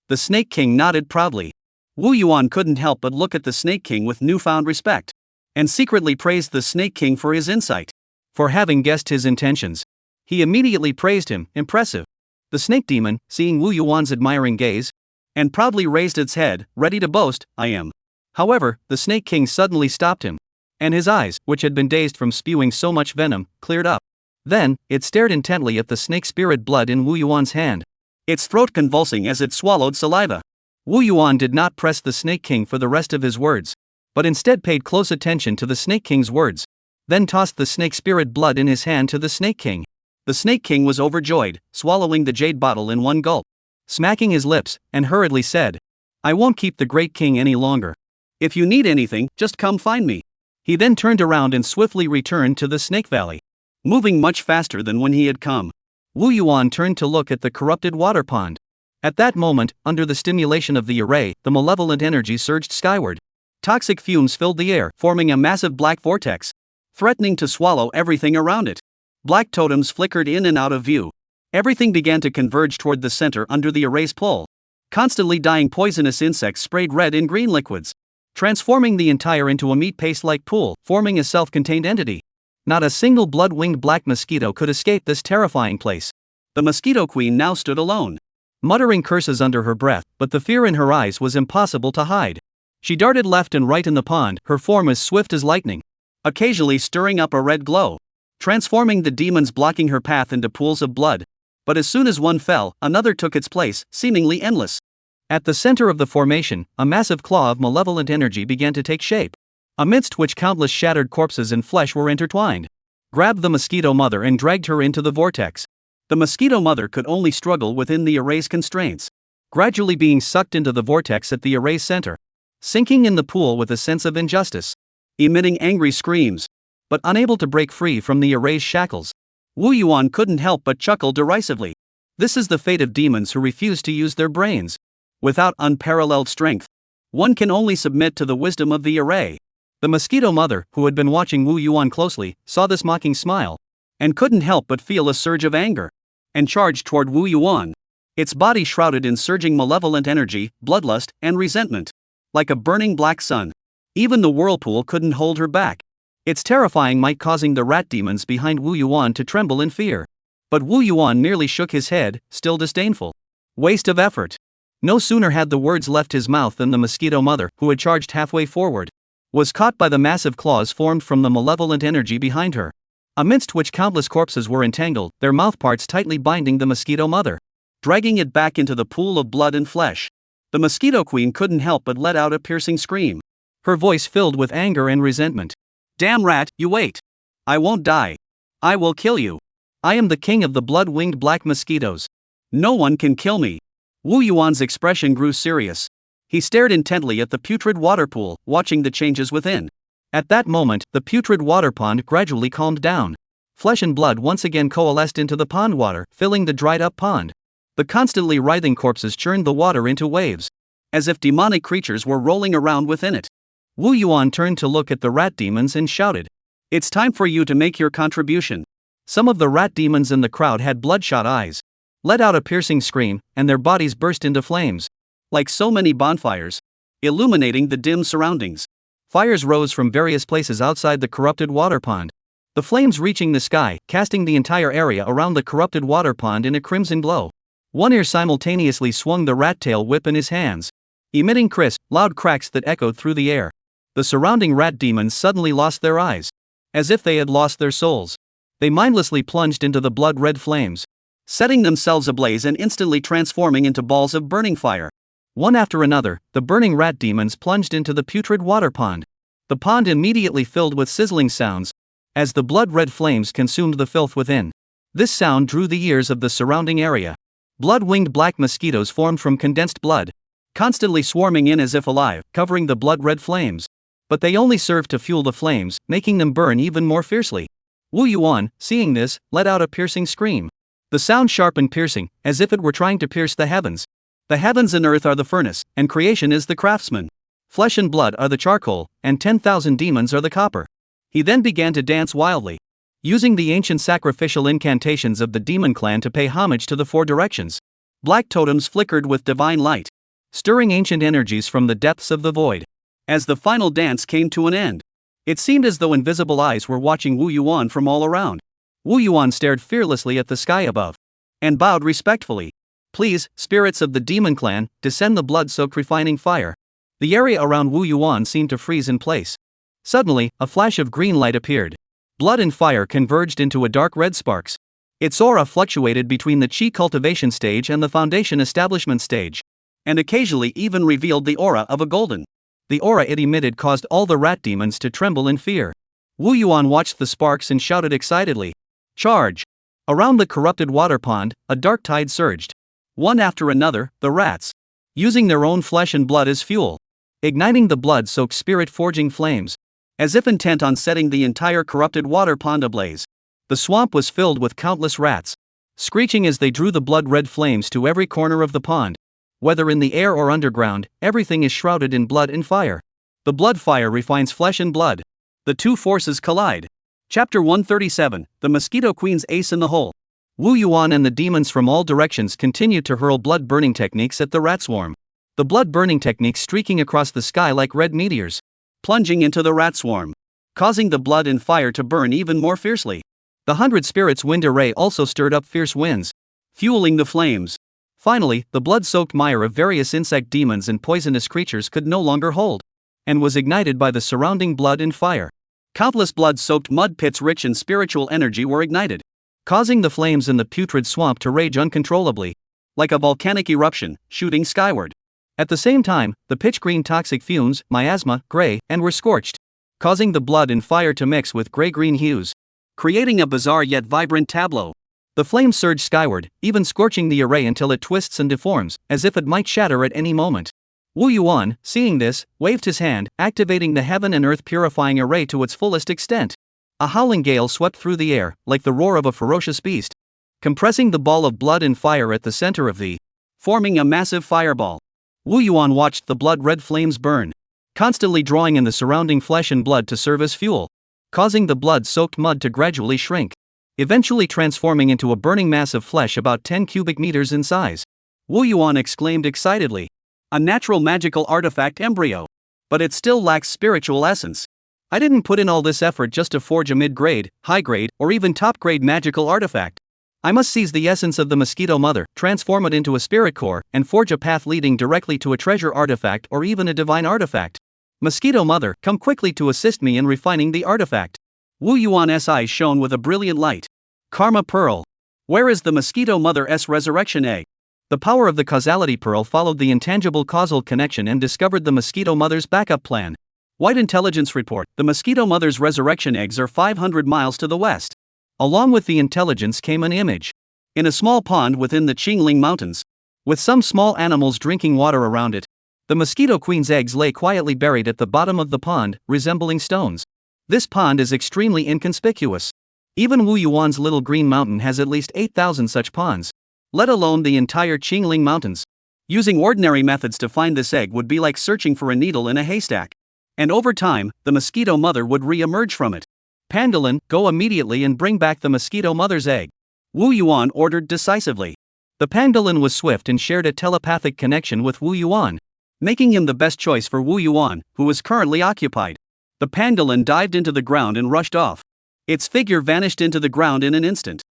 The Snake King nodded proudly. Wu Yuan couldn't help but look at the Snake King with newfound respect, and secretly praised the Snake King for his insight, for having guessed his intentions. He immediately praised him, impressive. The snake demon, seeing Wu Yuan's admiring gaze, and proudly raised its head, ready to boast, "I am." However, the Snake King suddenly stopped him, and his eyes, which had been dazed from spewing so much venom, cleared up. Then, it stared intently at the snake spirit blood in Wu Yuan's hand, its throat convulsing as it swallowed saliva. Wu Yuan did not press the Snake King for the rest of his words, but instead paid close attention to the Snake King's words, then tossed the snake spirit blood in his hand to the Snake King. The Snake King was overjoyed, swallowing the jade bottle in one gulp, smacking his lips, and hurriedly said, "I won't keep the great king any longer. If you need anything, just come find me." He then turned around and swiftly returned to the Snake Valley, moving much faster than when he had come. Wu Yuan turned to look at the corrupted water pond. At that moment, under the stimulation of the array, the malevolent energy surged skyward. Toxic fumes filled the air, forming a massive black vortex, threatening to swallow everything around it. Black totems flickered in and out of view. Everything began to converge toward the center under the array's pull. Constantly dying poisonous insects sprayed red and green liquids, transforming the entire into a meat paste-like pool, forming a self-contained entity. Not a single blood-winged black mosquito could escape this terrifying place. The Mosquito Queen now stood alone, muttering curses under her breath, but the fear in her eyes was impossible to hide. She darted left and right in the pond, her form as swift as lightning, occasionally stirring up a red glow, transforming the demons blocking her path into pools of blood. But as soon as one fell, another took its place, seemingly endless. At the center of the formation, a massive claw of malevolent energy began to take shape. amidst which countless shattered corpses and flesh were intertwined. Grabbed the mosquito mother and dragged her into the vortex. The mosquito mother could only struggle within the array's constraints, gradually being sucked into the vortex at the array's center, sinking in the pool with a sense of injustice, emitting angry screams, but unable to break free from the array's shackles. Wu Yuan couldn't help but chuckle derisively. This is the fate of demons who refuse to use their brains. Without unparalleled strength, one can only submit to the wisdom of the array. The mosquito mother, who had been watching Wu Yuan closely, saw this mocking smile, and couldn't help but feel a surge of anger, and charged toward Wu Yuan, its body shrouded in surging malevolent energy, bloodlust, and resentment. Like a burning black sun, even the whirlpool couldn't hold her back, its terrifying might causing the rat demons behind Wu Yuan to tremble in fear. But Wu Yuan merely shook his head, still disdainful. Waste of effort. No sooner had the words left his mouth than the mosquito mother, who had charged halfway forward, was caught by the massive claws formed from the malevolent energy behind her, amidst which countless corpses were entangled, their mouthparts tightly binding the mosquito mother, dragging it back into the pool of blood and flesh. The mosquito queen couldn't help but let out a piercing scream, her voice filled with anger and resentment. Damn rat, you wait! I won't die. I will kill you. I am the king of the blood-winged black mosquitoes. No one can kill me. Wu Yuan's expression grew serious. He stared intently at the putrid water pool, watching the changes within. At that moment, the putrid water pond gradually calmed down. Flesh and blood once again coalesced into the pond water, filling the dried-up pond. The constantly writhing corpses churned the water into waves, as if demonic creatures were rolling around within it. Wu Yuan turned to look at the rat demons and shouted, "It's time for you to make your contribution." Some of the rat demons in the crowd had bloodshot eyes, let out a piercing scream, and their bodies burst into flames, like so many bonfires, illuminating the dim surroundings. Fires rose from various places outside the corrupted water pond, the flames reaching the sky, casting the entire area around the corrupted water pond in a crimson glow. One ear simultaneously swung the rat tail whip in his hands, emitting crisp, loud cracks that echoed through the air. The surrounding rat demons suddenly lost their eyes, as if they had lost their souls. They mindlessly plunged into the blood-red flames, setting themselves ablaze and instantly transforming into balls of burning fire. One after another, the burning rat demons plunged into the putrid water pond. The pond immediately filled with sizzling sounds, as the blood-red flames consumed the filth within. This sound drew the ears of the surrounding area. Blood-winged black mosquitoes formed from condensed blood, constantly swarming in as if alive, covering the blood-red flames. But they only served to fuel the flames, making them burn even more fiercely. Wu Yuan, seeing this, let out a piercing scream. The sound sharp and piercing, as if it were trying to pierce the heavens. The heavens and earth are the furnace, and creation is the craftsman. Flesh and blood are the charcoal, and 10,000 demons are the copper. He then began to dance wildly, using the ancient sacrificial incantations of the demon clan to pay homage to the four directions. Black totems flickered with divine light, stirring ancient energies from the depths of the void. As the final dance came to an end, it seemed as though invisible eyes were watching Wu Yuan from all around. Wu Yuan stared fearlessly at the sky above, and bowed respectfully. Please, spirits of the demon clan, descend the blood-soaked refining fire. The area around Wu Yuan seemed to freeze in place. Suddenly, a flash of green light appeared. Blood and fire converged into a dark red sparks. Its aura fluctuated between the Qi cultivation stage and the foundation establishment stage, and occasionally even revealed the aura of a golden. The aura it emitted caused all the rat demons to tremble in fear. Wu Yuan watched the sparks and shouted excitedly, "Charge!" Around the corrupted water pond, a dark tide surged. One after another, the rats, using their own flesh and blood as fuel, igniting the blood-soaked spirit-forging flames, as if intent on setting the entire corrupted water pond ablaze. The swamp was filled with countless rats, screeching as they drew the blood-red flames to every corner of the pond. Whether in the air or underground, everything is shrouded in blood and fire. The blood fire refines flesh and blood. The two forces collide. Chapter 137, The Mosquito Queen's Ace in the Hole. Wu Yuan and the demons from all directions continued to hurl blood-burning techniques at the rat swarm. The blood-burning techniques streaking across the sky like red meteors, plunging into the rat swarm, causing the blood and fire to burn even more fiercely. The 100 Spirits wind array also stirred up fierce winds, fueling the flames. Finally, the blood-soaked mire of various insect demons and poisonous creatures could no longer hold, and was ignited by the surrounding blood and fire. Countless blood-soaked mud pits rich in spiritual energy were ignited, causing the flames in the putrid swamp to rage uncontrollably, like a volcanic eruption, shooting skyward. At the same time, the pitch-green toxic fumes, miasma, gray, and were scorched, causing the blood and fire to mix with gray-green hues, creating a bizarre yet vibrant tableau. The flames surge skyward, even scorching the array until it twists and deforms, as if it might shatter at any moment. Wu Yuan, seeing this, waved his hand, activating the heaven and earth purifying array to its fullest extent. A howling gale swept through the air, like the roar of a ferocious beast, compressing the ball of blood and fire at the center of the, forming a massive fireball. Wu Yuan watched the blood-red flames burn, constantly drawing in the surrounding flesh and blood to serve as fuel, causing the blood-soaked mud to gradually shrink, eventually transforming into a burning mass of flesh about 10 cubic meters in size. Wu Yuan exclaimed excitedly. A natural magical artifact embryo. But it still lacks spiritual essence. I didn't put in all this effort just to forge a mid-grade, high-grade, or even top-grade magical artifact. I must seize the essence of the mosquito mother, transform it into a spirit core, and forge a path leading directly to a treasure artifact or even a divine artifact. Mosquito mother, come quickly to assist me in refining the artifact. Wu Yuan's eyes shone with a brilliant light. Karma Pearl. Where is the Mosquito Mother's resurrection egg? The power of the causality pearl followed the intangible causal connection and discovered the Mosquito Mother's backup plan. White Intelligence Report. The Mosquito Mother's resurrection eggs are 500 miles to the west. Along with the intelligence came an image. In a small pond within the Qingling Mountains, with some small animals drinking water around it, the Mosquito Queen's eggs lay quietly buried at the bottom of the pond, resembling stones. This pond is extremely inconspicuous. Even Wu Yuan's little green mountain has at least 8,000 such ponds, let alone the entire Qingling Mountains. Using ordinary methods to find this egg would be like searching for a needle in a haystack. And over time, the mosquito mother would re-emerge from it. Pangolin, go immediately and bring back the mosquito mother's egg. Wu Yuan ordered decisively. The pangolin was swift and shared a telepathic connection with Wu Yuan, making him the best choice for Wu Yuan, who was currently occupied. The pangolin dived into the ground and rushed off. Its figure vanished into the ground in an instant,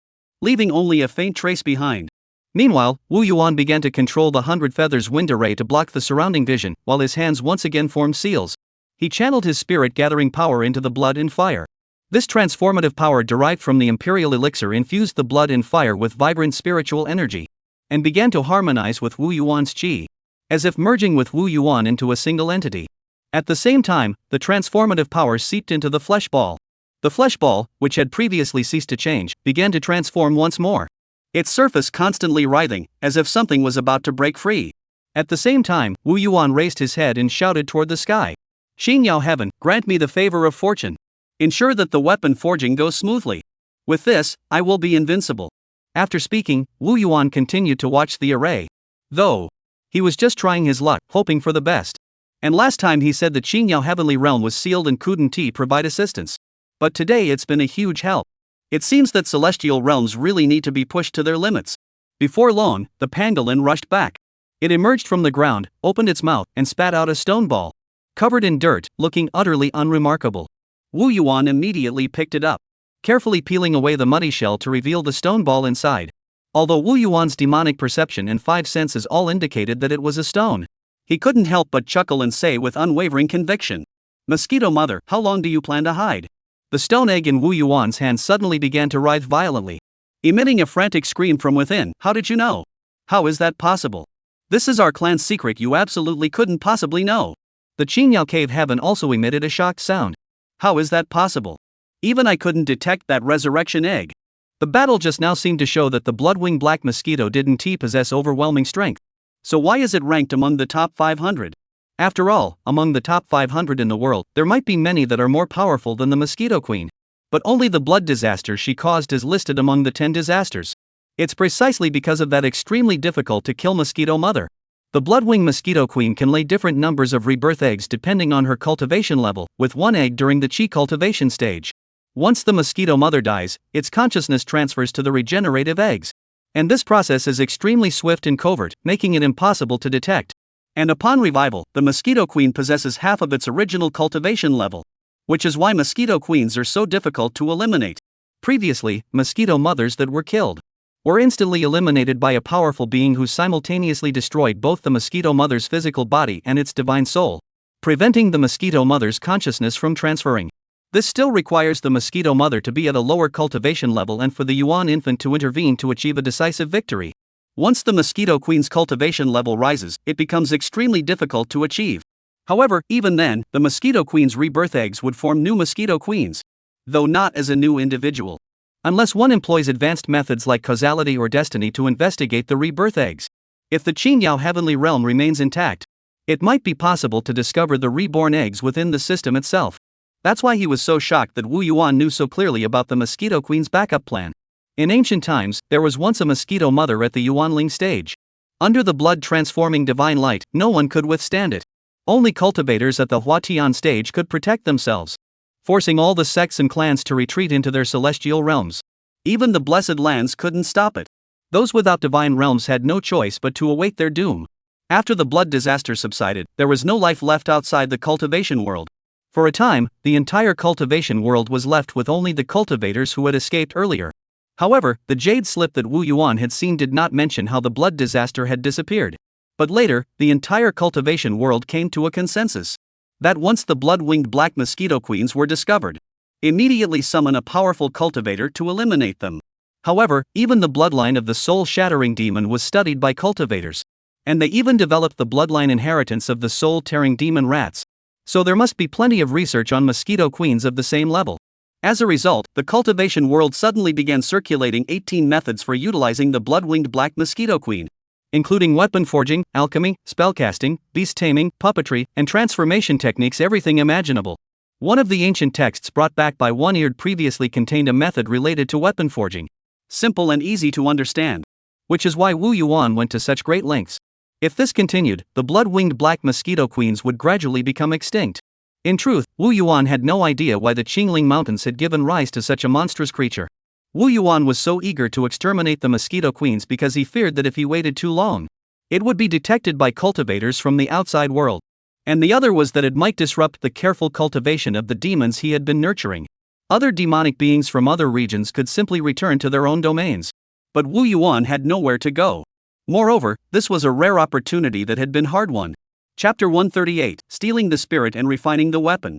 leaving only a faint trace behind. Meanwhile, Wu Yuan began to control the 100 Feathers wind array to block the surrounding vision, while his hands once again formed seals. He channeled his spirit gathering power into the blood and fire. This transformative power derived from the Imperial Elixir infused the blood and fire with vibrant spiritual energy, and began to harmonize with Wu Yuan's qi, as if merging with Wu Yuan into a single entity. At the same time, the transformative power seeped into the flesh ball. The flesh ball, which had previously ceased to change, began to transform once more, its surface constantly writhing, as if something was about to break free. At the same time, Wu Yuan raised his head and shouted toward the sky. Xingyao Heaven, grant me the favor of fortune. Ensure that the weapon forging goes smoothly. With this, I will be invincible. After speaking, Wu Yuan continued to watch the array. Though he was just trying his luck, hoping for the best. And last time he said the Qingyao Heavenly Realm was sealed and couldn't provide assistance. But today it's been a huge help. It seems that celestial realms really need to be pushed to their limits. Before long, the pangolin rushed back. It emerged from the ground, opened its mouth, and spat out a stone ball, covered in dirt, looking utterly unremarkable. Wu Yuan immediately picked it up, carefully peeling away the muddy shell to reveal the stone ball inside. Although Wu Yuan's demonic perception and 5 senses all indicated that it was a stone, he couldn't help but chuckle and say with unwavering conviction, Mosquito Mother, how long do you plan to hide? The stone egg in Wu Yuan's hand suddenly began to writhe violently, emitting a frantic scream from within. How did you know? How is that possible? This is our clan's secret you absolutely couldn't possibly know. The Qingyao Cave Heaven also emitted a shocked sound. How is that possible? Even I couldn't detect that resurrection egg. The battle just now seemed to show that the blood-winged black mosquito didn't possess overwhelming strength. So why is it ranked among the top 500? After all, among the top 500 in the world, there might be many that are more powerful than the Mosquito Queen. But only the blood disaster she caused is listed among the 10 disasters. It's precisely because of that extremely difficult to kill Mosquito Mother. The blood-winged Mosquito Queen can lay different numbers of rebirth eggs depending on her cultivation level, with 1 egg during the Qi cultivation stage. Once the Mosquito Mother dies, its consciousness transfers to the regenerative eggs. And this process is extremely swift and covert, making it impossible to detect. And upon revival, the Mosquito Queen possesses half of its original cultivation level, which is why Mosquito Queens are so difficult to eliminate. Previously, Mosquito Mothers that were killed were instantly eliminated by a powerful being who simultaneously destroyed both the Mosquito Mother's physical body and its divine soul, preventing the Mosquito Mother's consciousness from transferring. This still requires the Mosquito Mother to be at a lower cultivation level and for the Yuan infant to intervene to achieve a decisive victory. Once the Mosquito Queen's cultivation level rises, it becomes extremely difficult to achieve. However, even then, the mosquito queen's rebirth eggs would form new mosquito queens, though not as a new individual, unless one employs advanced methods like causality or destiny to investigate the rebirth eggs. If the Qingyao heavenly realm remains intact, it might be possible to discover the reborn eggs within the system itself. That's why he was so shocked that Wu Yuan knew so clearly about the mosquito queen's backup plan. In ancient times, there was once a mosquito mother at the Yuanling stage. Under the blood-transforming divine light, no one could withstand it. Only cultivators at the Huatian stage could protect themselves, forcing all the sects and clans to retreat into their celestial realms. Even the blessed lands couldn't stop it. Those without divine realms had no choice but to await their doom. After the blood disaster subsided, there was no life left outside the cultivation world. For a time, the entire cultivation world was left with only the cultivators who had escaped earlier. However, the jade slip that Wu Yuan had seen did not mention how the blood disaster had disappeared. But later, the entire cultivation world came to a consensus that once the blood-winged black mosquito queens were discovered, immediately summon a powerful cultivator to eliminate them. However, even the bloodline of the soul-shattering demon was studied by cultivators, and they even developed the bloodline inheritance of the soul-tearing demon rats. So there must be plenty of research on mosquito queens of the same level. As a result, the cultivation world suddenly began circulating 18 methods for utilizing the blood-winged black mosquito queen, including weapon forging, alchemy, spellcasting, beast taming, puppetry, and transformation techniques, everything imaginable. One of the ancient texts brought back by One-Eared previously contained a method related to weapon forging. Simple and easy to understand. Which is why Wu Yuan went to such great lengths. If this continued, the blood-winged black mosquito queens would gradually become extinct. In truth, Wu Yuan had no idea why the Qingling Mountains had given rise to such a monstrous creature. Wu Yuan was so eager to exterminate the mosquito queens because he feared that if he waited too long, it would be detected by cultivators from the outside world. And the other was that it might disrupt the careful cultivation of the demons he had been nurturing. Other demonic beings from other regions could simply return to their own domains. But Wu Yuan had nowhere to go. Moreover, this was a rare opportunity that had been hard won. Chapter 138, Stealing the Spirit and Refining the Weapon.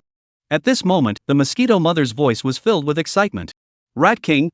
At this moment, the mosquito mother's voice was filled with excitement. Rat King,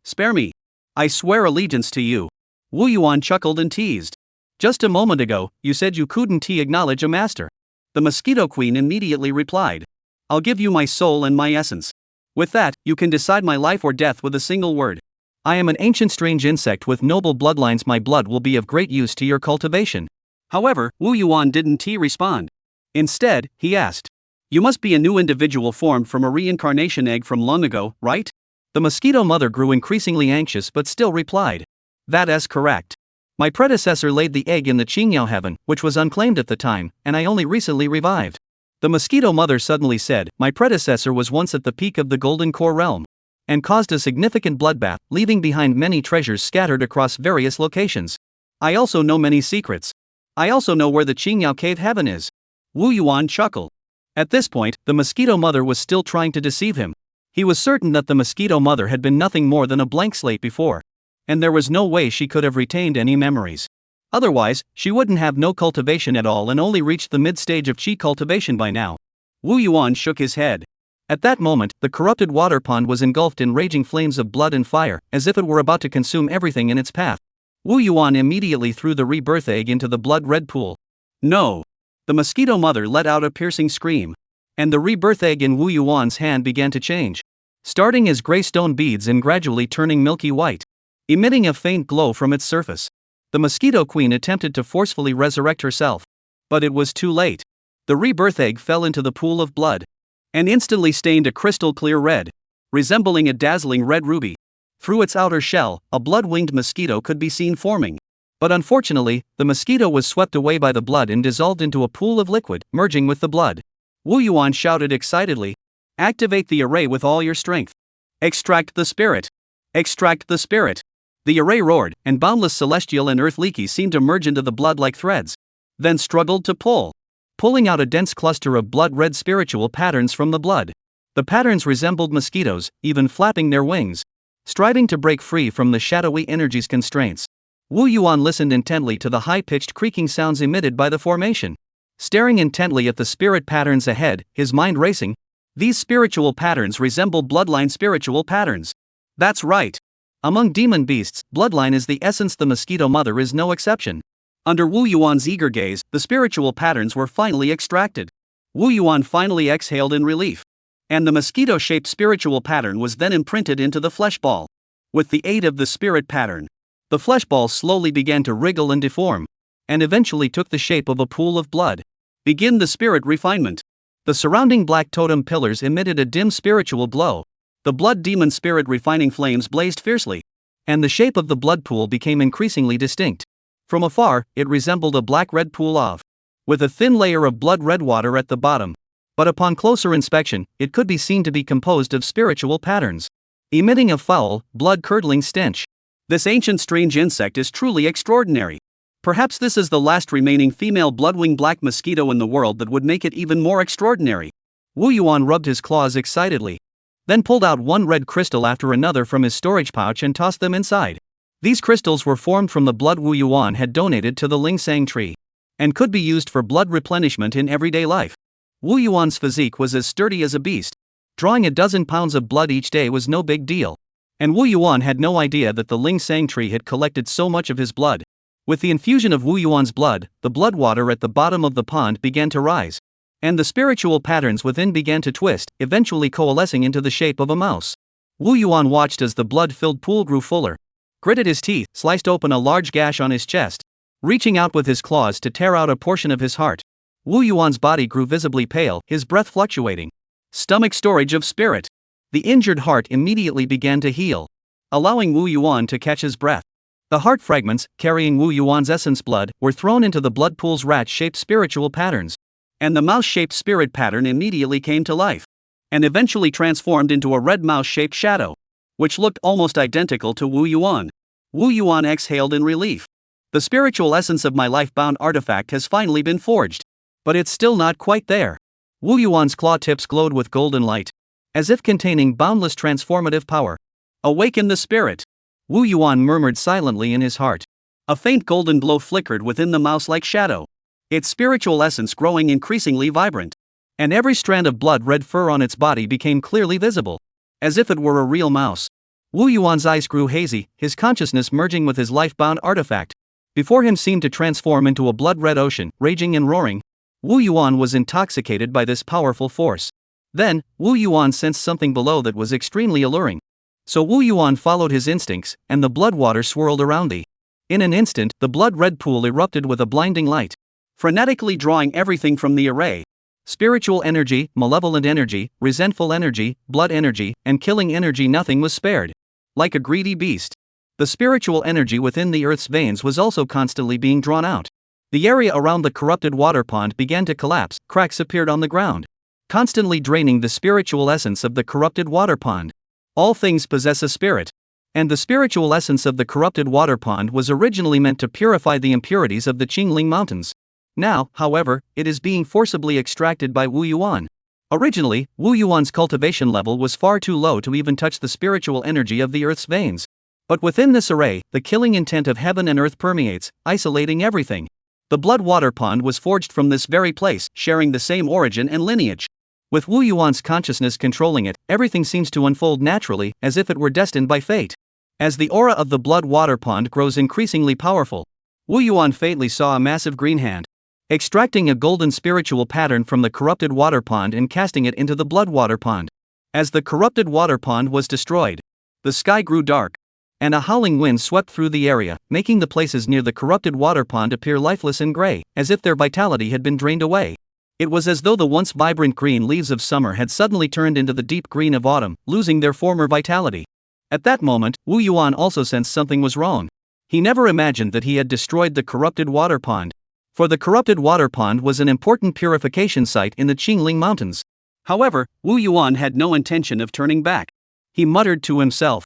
spare me. I swear allegiance to you. Wu Yuan chuckled and teased. Just a moment ago, you said you couldn't acknowledge a master. The mosquito queen immediately replied. I'll give you my soul and my essence. With that, you can decide my life or death with a single word. I am an ancient strange insect with noble bloodlines. My blood will be of great use to your cultivation. However, Wu Yuan didn't respond. Instead, he asked. You must be a new individual formed from a reincarnation egg from long ago, right? The mosquito mother grew increasingly anxious but still replied. That is correct. My predecessor laid the egg in the Qingyao heaven, which was unclaimed at the time, and I only recently revived. The mosquito mother suddenly said, my predecessor was once at the peak of the Golden Core realm, and caused a significant bloodbath, leaving behind many treasures scattered across various locations. I also know many secrets. I also know where the Qingyao cave heaven is. Wu Yuan chuckled. At this point, the mosquito mother was still trying to deceive him. He was certain that the mosquito mother had been nothing more than a blank slate before, and there was no way she could have retained any memories. Otherwise, she wouldn't have no cultivation at all and only reached the mid-stage of qi cultivation by now. Wu Yuan shook his head. At that moment, the corrupted water pond was engulfed in raging flames of blood and fire, as if it were about to consume everything in its path. Wu Yuan immediately threw the rebirth egg into the blood-red pool. No! The mosquito mother let out a piercing scream, and the rebirth egg in Wu Yuan's hand began to change, starting as gray stone beads and gradually turning milky white, emitting a faint glow from its surface. The mosquito queen attempted to forcefully resurrect herself, but it was too late. The rebirth egg fell into the pool of blood, and instantly stained a crystal-clear red, resembling a dazzling red ruby. Through its outer shell, a blood-winged mosquito could be seen forming. But unfortunately, the mosquito was swept away by the blood and dissolved into a pool of liquid, merging with the blood. Wu Yuan shouted excitedly. Activate the array with all your strength. Extract the spirit. Extract the spirit. The array roared, and boundless celestial and earth leaky seemed to merge into the blood like threads, then struggled to pull, pulling out a dense cluster of blood-red spiritual patterns from the blood. The patterns resembled mosquitoes, even flapping their wings, striving to break free from the shadowy energy's constraints. Wu Yuan listened intently to the high-pitched creaking sounds emitted by the formation. Staring intently at the spirit patterns ahead, his mind racing, these spiritual patterns resemble bloodline spiritual patterns. That's right. Among demon beasts, bloodline is the essence. The mosquito mother is no exception. Under Wu Yuan's eager gaze, the spiritual patterns were finally extracted. Wu Yuan finally exhaled in relief. And the mosquito-shaped spiritual pattern was then imprinted into the flesh ball. With the aid of the spirit pattern, the flesh ball slowly began to wriggle and deform, and eventually took the shape of a pool of blood. Begin the spirit refinement. The surrounding black totem pillars emitted a dim spiritual glow. The blood demon spirit refining flames blazed fiercely, and the shape of the blood pool became increasingly distinct. From afar, it resembled a black-red pool with a thin layer of blood-red water at the bottom. But upon closer inspection, it could be seen to be composed of spiritual patterns, emitting a foul, blood-curdling stench. This ancient strange insect is truly extraordinary. Perhaps this is the last remaining female bloodwing black mosquito in the world that would make it even more extraordinary. Wu Yuan rubbed his claws excitedly, then pulled out one red crystal after another from his storage pouch and tossed them inside. These crystals were formed from the blood Wu Yuan had donated to the Lingsang tree, and could be used for blood replenishment in everyday life. Wu Yuan's physique was as sturdy as a beast. Drawing a dozen pounds of blood each day was no big deal. And Wu Yuan had no idea that the Lingsang tree had collected so much of his blood. With the infusion of Wu Yuan's blood, the blood water at the bottom of the pond began to rise, and the spiritual patterns within began to twist, eventually coalescing into the shape of a mouse. Wu Yuan watched as the blood-filled pool grew fuller, gritted his teeth, sliced open a large gash on his chest, reaching out with his claws to tear out a portion of his heart. Wu Yuan's body grew visibly pale, his breath fluctuating. Stomach storage of spirit. The injured heart immediately began to heal, allowing Wu Yuan to catch his breath. The heart fragments, carrying Wu Yuan's essence blood, were thrown into the blood pool's rat-shaped spiritual patterns, and the mouse-shaped spirit pattern immediately came to life, and eventually transformed into a red mouse-shaped shadow, which looked almost identical to Wu Yuan. Wu Yuan exhaled in relief. The spiritual essence of my life-bound artifact has finally been forged. But it's still not quite there. Wu Yuan's claw tips glowed with golden light, as if containing boundless transformative power. Awaken the spirit. Wu Yuan murmured silently in his heart. A faint golden glow flickered within the mouse-like shadow, its spiritual essence growing increasingly vibrant. And every strand of blood-red fur on its body became clearly visible, as if it were a real mouse. Wu Yuan's eyes grew hazy, his consciousness merging with his life-bound artifact. Before him seemed to transform into a blood-red ocean, raging and roaring. Wu Yuan was intoxicated by this powerful force. Then, Wu Yuan sensed something below that was extremely alluring. So Wu Yuan followed his instincts, and the blood water swirled around thee. In an instant, the blood-red pool erupted with a blinding light, frenetically drawing everything from the array. Spiritual energy, malevolent energy, resentful energy, blood energy, and killing energy, nothing was spared. Like a greedy beast, the spiritual energy within the earth's veins was also constantly being drawn out. The area around the corrupted water pond began to collapse, cracks appeared on the ground, constantly draining the spiritual essence of the corrupted water pond. All things possess a spirit, and the spiritual essence of the corrupted water pond was originally meant to purify the impurities of the Qingling Mountains. Now, however, it is being forcibly extracted by Wu Yuan. Originally, Wu Yuan's cultivation level was far too low to even touch the spiritual energy of the earth's veins. But within this array, the killing intent of heaven and earth permeates, isolating everything. The blood water pond was forged from this very place, sharing the same origin and lineage. With Wu Yuan's consciousness controlling it, everything seems to unfold naturally, as if it were destined by fate. As the aura of the blood water pond grows increasingly powerful, Wu Yuan faintly saw a massive green hand, extracting a golden spiritual pattern from the corrupted water pond and casting it into the blood water pond. As the corrupted water pond was destroyed, the sky grew dark, and a howling wind swept through the area, making the places near the corrupted water pond appear lifeless and gray, as if their vitality had been drained away. It was as though the once vibrant green leaves of summer had suddenly turned into the deep green of autumn, losing their former vitality. At that moment, Wu Yuan also sensed something was wrong. He never imagined that he had destroyed the corrupted water pond, for the corrupted water pond was an important purification site in the Qingling Mountains. However, Wu Yuan had no intention of turning back. He muttered to himself,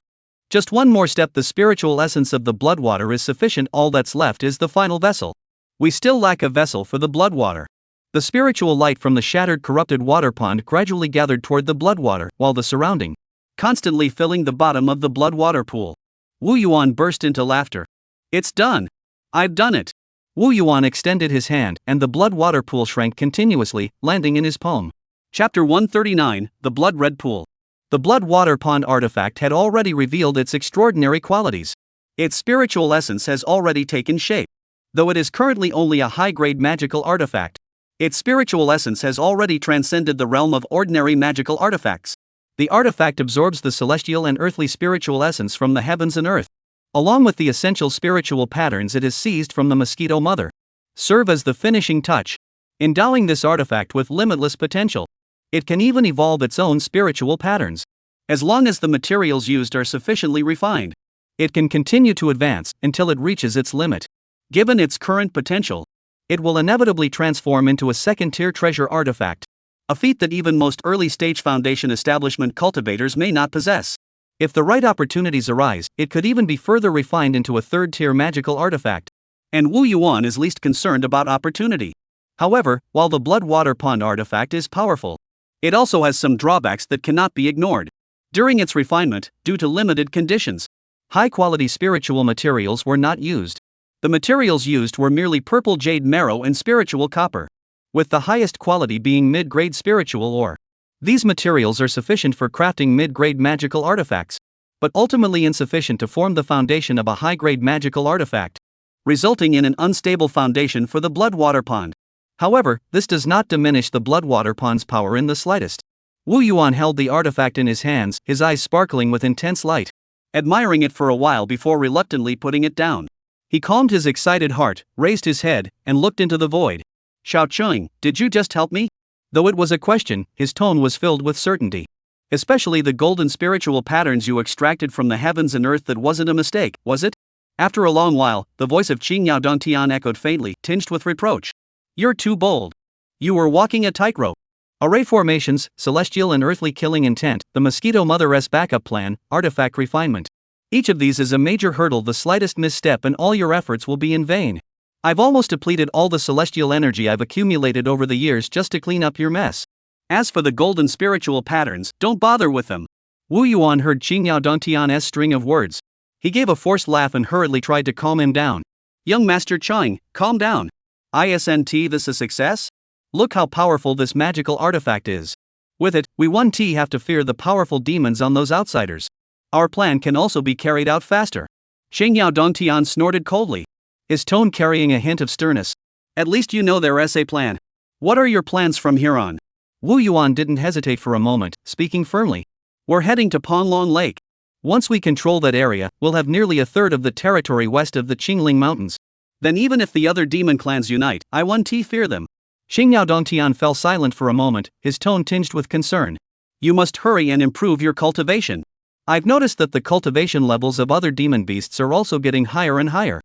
"Just one more step, the spiritual essence of the blood water is sufficient, all that's left is the final vessel. We still lack a vessel for the blood water." The spiritual light from the shattered corrupted water pond gradually gathered toward the blood water, while the surrounding, constantly filling the bottom of the blood water pool. Wu Yuan burst into laughter. "It's done! I've done it!" Wu Yuan extended his hand, and the blood water pool shrank continuously, landing in his palm. Chapter 139, The Blood Red Pool. The blood water pond artifact had already revealed its extraordinary qualities. Its spiritual essence has already taken shape. though it is currently only a high-grade magical artifact. Its spiritual essence has already transcended the realm of ordinary magical artifacts. The artifact absorbs the celestial and earthly spiritual essence from the heavens and earth. Along with the essential spiritual patterns it has seized from the mosquito mother. Serve as the finishing touch, endowing this artifact with limitless potential. It can even evolve its own spiritual patterns. As long as the materials used are sufficiently refined, it can continue to advance until it reaches its limit. Given its current potential, it will inevitably transform into a second-tier treasure artifact, a feat that even most early-stage foundation establishment cultivators may not possess. If the right opportunities arise, it could even be further refined into a third-tier magical artifact. And Wu Yuan is least concerned about opportunity. However, while the Bloodwater Pond artifact is powerful, it also has some drawbacks that cannot be ignored. During its refinement, due to limited conditions, high-quality spiritual materials were not used. The materials used were merely purple jade marrow and spiritual copper, with the highest quality being mid-grade spiritual ore. These materials are sufficient for crafting mid-grade magical artifacts, but ultimately insufficient to form the foundation of a high-grade magical artifact, resulting in an unstable foundation for the Bloodwater Pond. However, this does not diminish the Bloodwater Pond's power in the slightest. Wu Yuan held the artifact in his hands, his eyes sparkling with intense light, admiring it for a while before reluctantly putting it down. He calmed his excited heart, raised his head, and looked into the void. Xiaoing, did you just help me? Though it was a question, his tone was filled with certainty. Especially the golden spiritual patterns you extracted from the heavens and earth, that wasn't a mistake, was it? After a long while, the voice of Qingyao Dongtian echoed faintly, tinged with reproach. You're too bold. You were walking a tightrope. Array formations, celestial and earthly killing intent, the mosquito mother's backup plan, artifact refinement. Each of these is a major hurdle. The slightest misstep and all your efforts will be in vain. I've almost depleted all the celestial energy I've accumulated over the years just to clean up your mess. As for the golden spiritual patterns, don't bother with them. Wu Yuan heard Qingyao Dongtian's string of words. He gave a forced laugh and hurriedly tried to calm him down. Young Master Chang, calm down. Isn't this a success? Look how powerful this magical artifact is. With it, we won't have to fear the powerful demons on those outsiders. Our plan can also be carried out faster. Qingyao Dongtian snorted coldly, his tone carrying a hint of sternness. At least you know their essay plan. What are your plans from here on? Wu Yuan didn't hesitate for a moment, speaking firmly. We're heading to Ponglong Lake. Once we control that area, we'll have nearly a third of the territory west of the Qingling Mountains. Then even if the other demon clans unite, I won't fear them. Qingyao Dongtian fell silent for a moment, his tone tinged with concern. You must hurry and improve your cultivation. I've noticed that the cultivation levels of other demon beasts are also getting higher and higher.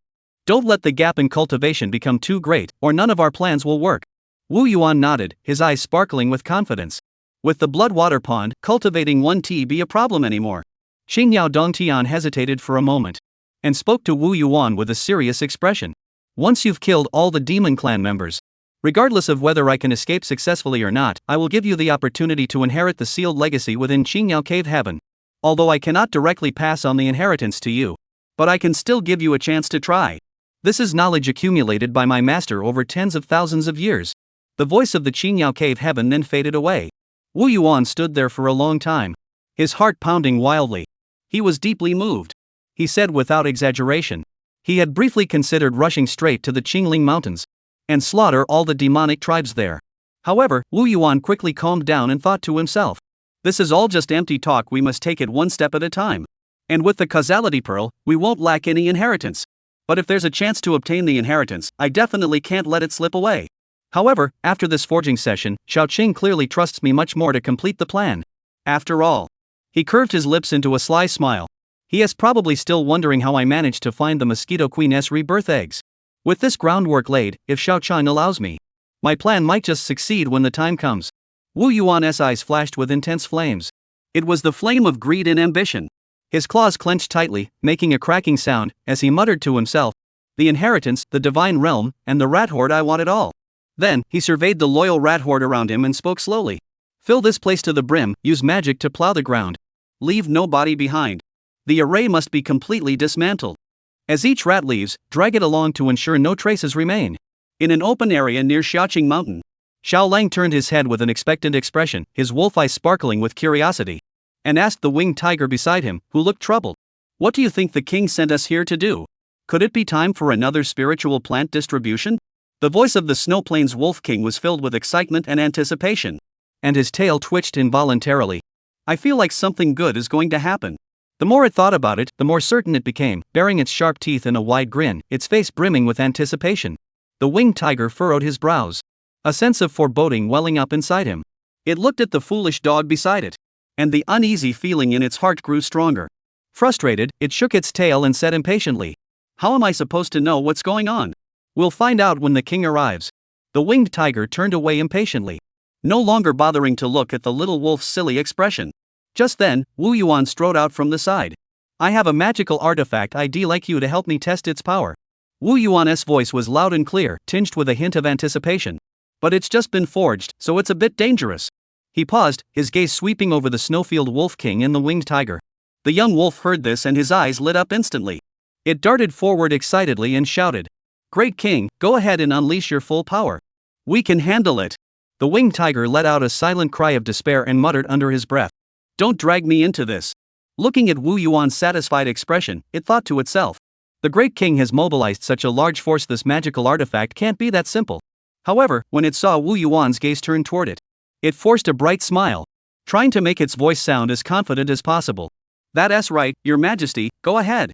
Don't let the gap in cultivation become too great, or none of our plans will work. Wu Yuan nodded, his eyes sparkling with confidence. With the Bloodwater Pond, cultivating won't be a problem anymore. Qingyao Dongtian hesitated for a moment, and spoke to Wu Yuan with a serious expression. Once you've killed all the demon clan members, regardless of whether I can escape successfully or not, I will give you the opportunity to inherit the sealed legacy within Qingyao Cave Heaven. Although I cannot directly pass on the inheritance to you, but I can still give you a chance to try. This is knowledge accumulated by my master over tens of thousands of years. The voice of the Qingyao Cave Heaven then faded away. Wu Yuan stood there for a long time, his heart pounding wildly. He was deeply moved. He said without exaggeration, he had briefly considered rushing straight to the Qingling Mountains and slaughter all the demonic tribes there. However, Wu Yuan quickly calmed down and thought to himself, this is all just empty talk. We must take it one step at a time. And with the causality pearl, we won't lack any inheritance. But if there's a chance to obtain the inheritance, I definitely can't let it slip away. However, after this forging session, Xiaoqing clearly trusts me much more to complete the plan. After all, he curved his lips into a sly smile. He is probably still wondering how I managed to find the Mosquito Queen's rebirth eggs. With this groundwork laid, if Xiaoqing allows me, my plan might just succeed when the time comes. Wu Yuan's eyes flashed with intense flames. It was the flame of greed and ambition. His claws clenched tightly, making a cracking sound, as he muttered to himself, the inheritance, the divine realm, and the rat horde, I want it all. Then, he surveyed the loyal rat horde around him and spoke slowly. Fill this place to the brim, use magic to plow the ground. Leave no body behind. The array must be completely dismantled. As each rat leaves, drag it along to ensure no traces remain. In an open area near Xiaoqing Mountain, Xiaolang turned his head with an expectant expression, his wolf eyes sparkling with curiosity, and asked the winged tiger beside him, who looked troubled. What do you think the king sent us here to do? Could it be time for another spiritual plant distribution? The voice of the Snow Plains Wolf King was filled with excitement and anticipation. And his tail twitched involuntarily. I feel like something good is going to happen. The more it thought about it, the more certain it became, baring its sharp teeth in a wide grin, its face brimming with anticipation. The winged tiger furrowed his brows. A sense of foreboding welling up inside him. It looked at the foolish dog beside it. And the uneasy feeling in its heart grew stronger. Frustrated, it shook its tail and said impatiently, "How am I supposed to know what's going on? We'll find out when the king arrives." The winged tiger turned away impatiently, no longer bothering to look at the little wolf's silly expression. Just then, Wu Yuan strode out from the side. "I have a magical artifact I'd like you to help me test its power." Wu Yuan's voice was loud and clear, tinged with a hint of anticipation. "But it's just been forged, so it's a bit dangerous." He paused, his gaze sweeping over the snowfield wolf king and the winged tiger. The young wolf heard this and his eyes lit up instantly. It darted forward excitedly and shouted, "Great king, go ahead and unleash your full power. We can handle it." The winged tiger let out a silent cry of despair and muttered under his breath, "Don't drag me into this." Looking at Wu Yuan's satisfied expression, it thought to itself, "The great king has mobilized such a large force, this magical artifact can't be that simple." However, when it saw Wu Yuan's gaze turn toward it, it forced a bright smile, trying to make its voice sound as confident as possible. "That's right, your majesty, go ahead."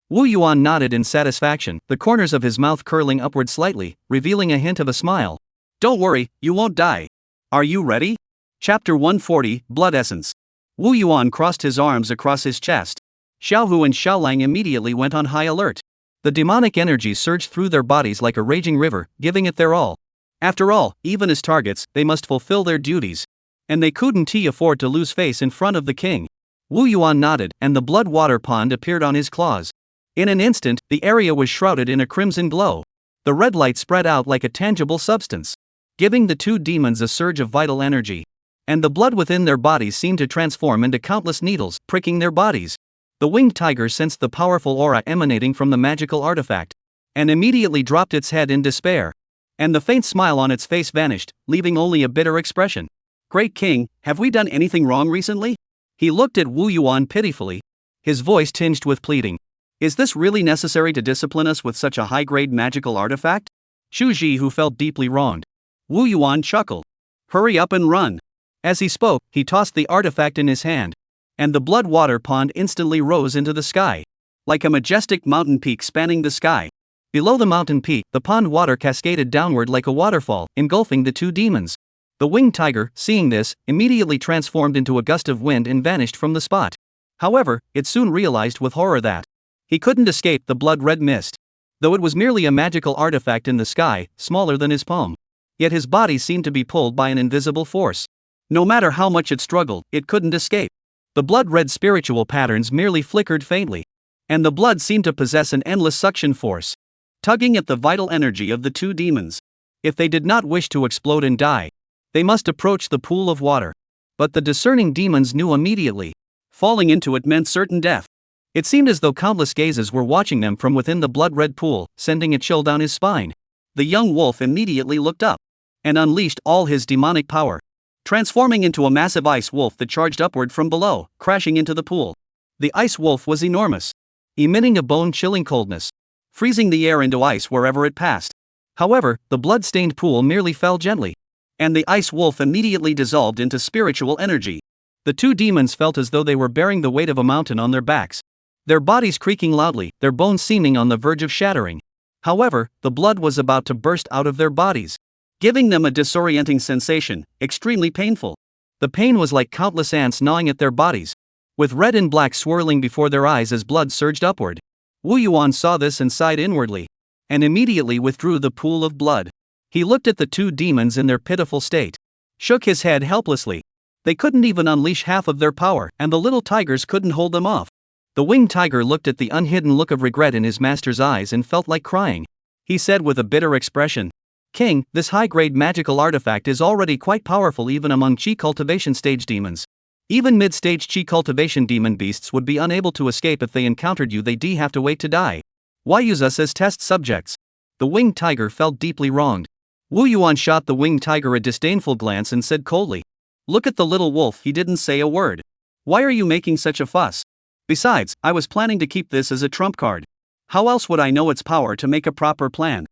Wu Yuan nodded in satisfaction, the corners of his mouth curling upward slightly, revealing a hint of a smile. "Don't worry, you won't die. Are you ready?" Chapter 140, Blood Essence. Wu Yuan crossed his arms across his chest. Xiaohu and Xiaolang immediately went on high alert. The demonic energy surged through their bodies like a raging river, giving it their all. After all, even as targets, they must fulfill their duties. And they couldn't afford to lose face in front of the king. Wu Yuan nodded, and the blood water pond appeared on his claws. In an instant, the area was shrouded in a crimson glow. The red light spread out like a tangible substance, giving the two demons a surge of vital energy. And the blood within their bodies seemed to transform into countless needles, pricking their bodies. The winged tiger sensed the powerful aura emanating from the magical artifact, and immediately dropped its head in despair. And the faint smile on its face vanished, leaving only a bitter expression. "Great king, have we done anything wrong recently?" He looked at Wu Yuan pitifully, his voice tinged with pleading. "Is this really necessary to discipline us with such a high-grade magical artifact?" Shu Ji, who felt deeply wronged. Wu Yuan chuckled. "Hurry up and run." As he spoke, he tossed the artifact in his hand, and the blood water pond instantly rose into the sky, like a majestic mountain peak spanning the sky. Below the mountain peak, the pond water cascaded downward like a waterfall, engulfing the two demons. The winged tiger, seeing this, immediately transformed into a gust of wind and vanished from the spot. However, it soon realized with horror that he couldn't escape the blood-red mist. Though it was merely a magical artifact in the sky, smaller than his palm, yet his body seemed to be pulled by an invisible force. No matter how much it struggled, it couldn't escape. The blood-red spiritual patterns merely flickered faintly, and the blood seemed to possess an endless suction force, tugging at the vital energy of the two demons. If they did not wish to explode and die, they must approach the pool of water. But the discerning demons knew immediately. Falling into it meant certain death. It seemed as though countless gazes were watching them from within the blood-red pool, sending a chill down his spine. The young wolf immediately looked up and unleashed all his demonic power, transforming into a massive ice wolf that charged upward from below, crashing into the pool. The ice wolf was enormous, emitting a bone-chilling coldness, freezing the air into ice wherever it passed. However, the blood-stained pool merely fell gently, and the ice wolf immediately dissolved into spiritual energy. The two demons felt as though they were bearing the weight of a mountain on their backs, their bodies creaking loudly, their bones seeming on the verge of shattering. However, the blood was about to burst out of their bodies, giving them a disorienting sensation, extremely painful. The pain was like countless ants gnawing at their bodies, with red and black swirling before their eyes as blood surged upward. Wu Yuan saw this and sighed inwardly, and immediately withdrew the pool of blood. He looked at the two demons in their pitiful state, shook his head helplessly. They couldn't even unleash half of their power, and the little tigers couldn't hold them off. The winged tiger looked at the unhidden look of regret in his master's eyes and felt like crying. He said with a bitter expression, "King, this high-grade magical artifact is already quite powerful even among Qi cultivation stage demons. Even mid-stage Qi cultivation demon beasts would be unable to escape if they encountered you. They'd have to wait to die. Why use us as test subjects?" The winged tiger felt deeply wronged. Wu Yuan shot the winged tiger a disdainful glance and said coldly, "Look at the little wolf, he didn't say a word. Why are you making such a fuss? Besides, I was planning to keep this as a trump card." How else would I know its power to make a proper plan?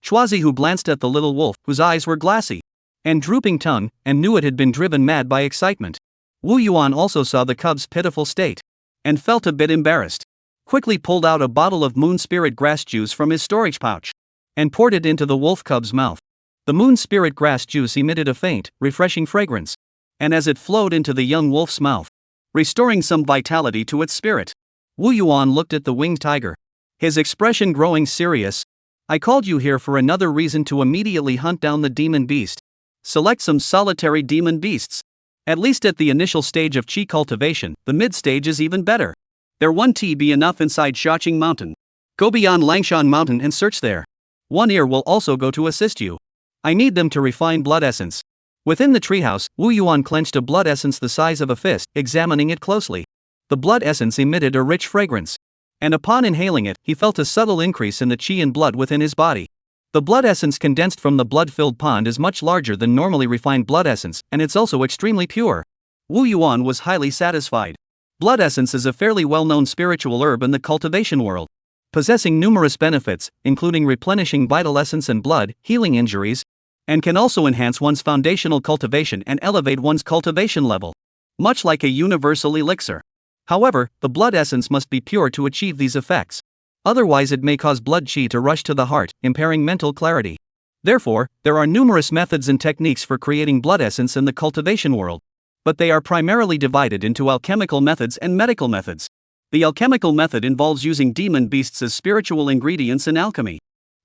Chuazi glanced at the little wolf, whose eyes were glassy and drooping tongue, and knew it had been driven mad by excitement. Wu Yuan also saw the cub's pitiful state and felt a bit embarrassed. Quickly pulled out a bottle of moon spirit grass juice from his storage pouch and poured it into the wolf cub's mouth. The moon spirit grass juice emitted a faint, refreshing fragrance, and as it flowed into the young wolf's mouth, restoring some vitality to its spirit, Wu Yuan looked at the winged tiger, his expression growing serious. I called you here for another reason to immediately hunt down the demon beast. Select some solitary demon beasts. At least at the initial stage of Qi cultivation, the mid-stage is even better. There won't be enough inside Xiaoing Mountain. Go beyond Langshan Mountain and search there. One ear will also go to assist you. I need them to refine blood essence. Within the treehouse, Wu Yuan clenched a blood essence the size of a fist, examining it closely. The blood essence emitted a rich fragrance, and upon inhaling it, he felt a subtle increase in the qi and blood within his body. The blood essence condensed from the blood-filled pond is much larger than normally refined blood essence, and it's also extremely pure. Wu Yuan was highly satisfied. Blood essence is a fairly well-known spiritual herb in the cultivation world, possessing numerous benefits, including replenishing vital essence and blood, healing injuries, and can also enhance one's foundational cultivation and elevate one's cultivation level, much like a universal elixir. However, the blood essence must be pure to achieve these effects. Otherwise it may cause blood qi to rush to the heart, impairing mental clarity. Therefore, there are numerous methods and techniques for creating blood essence in the cultivation world, but they are primarily divided into alchemical methods and medical methods. The alchemical method involves using demon beasts as spiritual ingredients in alchemy,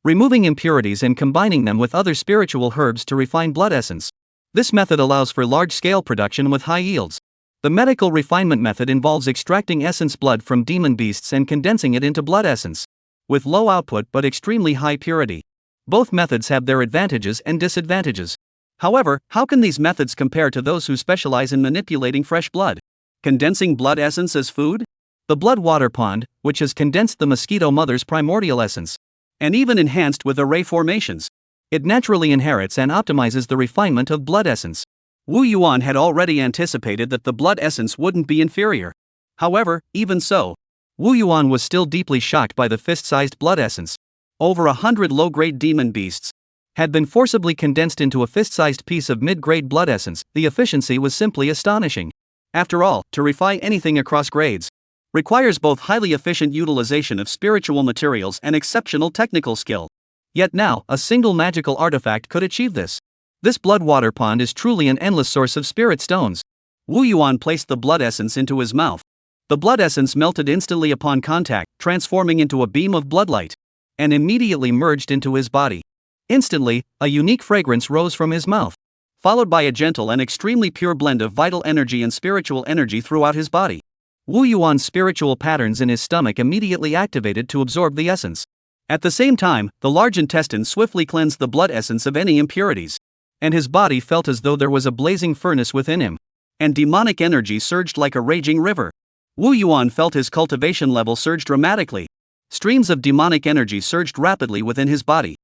removing impurities and combining them with other spiritual herbs to refine blood essence. This method allows for large-scale production with high yields. The medical refinement method involves extracting essence blood from demon beasts and condensing it into blood essence, with low output but extremely high purity. Both methods have their advantages and disadvantages. However, how can these methods compare to those who specialize in manipulating fresh blood? Condensing blood essence as food? The blood water pond, which has condensed the mosquito mother's primordial essence, and even enhanced with array formations. It naturally inherits and optimizes the refinement of blood essence. Wu Yuan had already anticipated that the blood essence wouldn't be inferior. However, even so, Wu Yuan was still deeply shocked by the fist-sized blood essence. Over 100 low-grade demon beasts had been forcibly condensed into a fist-sized piece of mid-grade blood essence. The efficiency was simply astonishing. After all, to refine anything across grades requires both highly efficient utilization of spiritual materials and exceptional technical skill. Yet now, a single magical artifact could achieve this. This blood water pond is truly an endless source of spirit stones. Wu Yuan placed the blood essence into his mouth. The blood essence melted instantly upon contact, transforming into a beam of bloodlight, and immediately merged into his body. Instantly, a unique fragrance rose from his mouth, followed by a gentle and extremely pure blend of vital energy and spiritual energy throughout his body. Wu Yuan's spiritual patterns in his stomach immediately activated to absorb the essence. At the same time, the large intestine swiftly cleansed the blood essence of any impurities, and his body felt as though there was a blazing furnace within him, and demonic energy surged like a raging river. Wu Yuan felt his cultivation level surge dramatically. Streams of demonic energy surged rapidly within his body.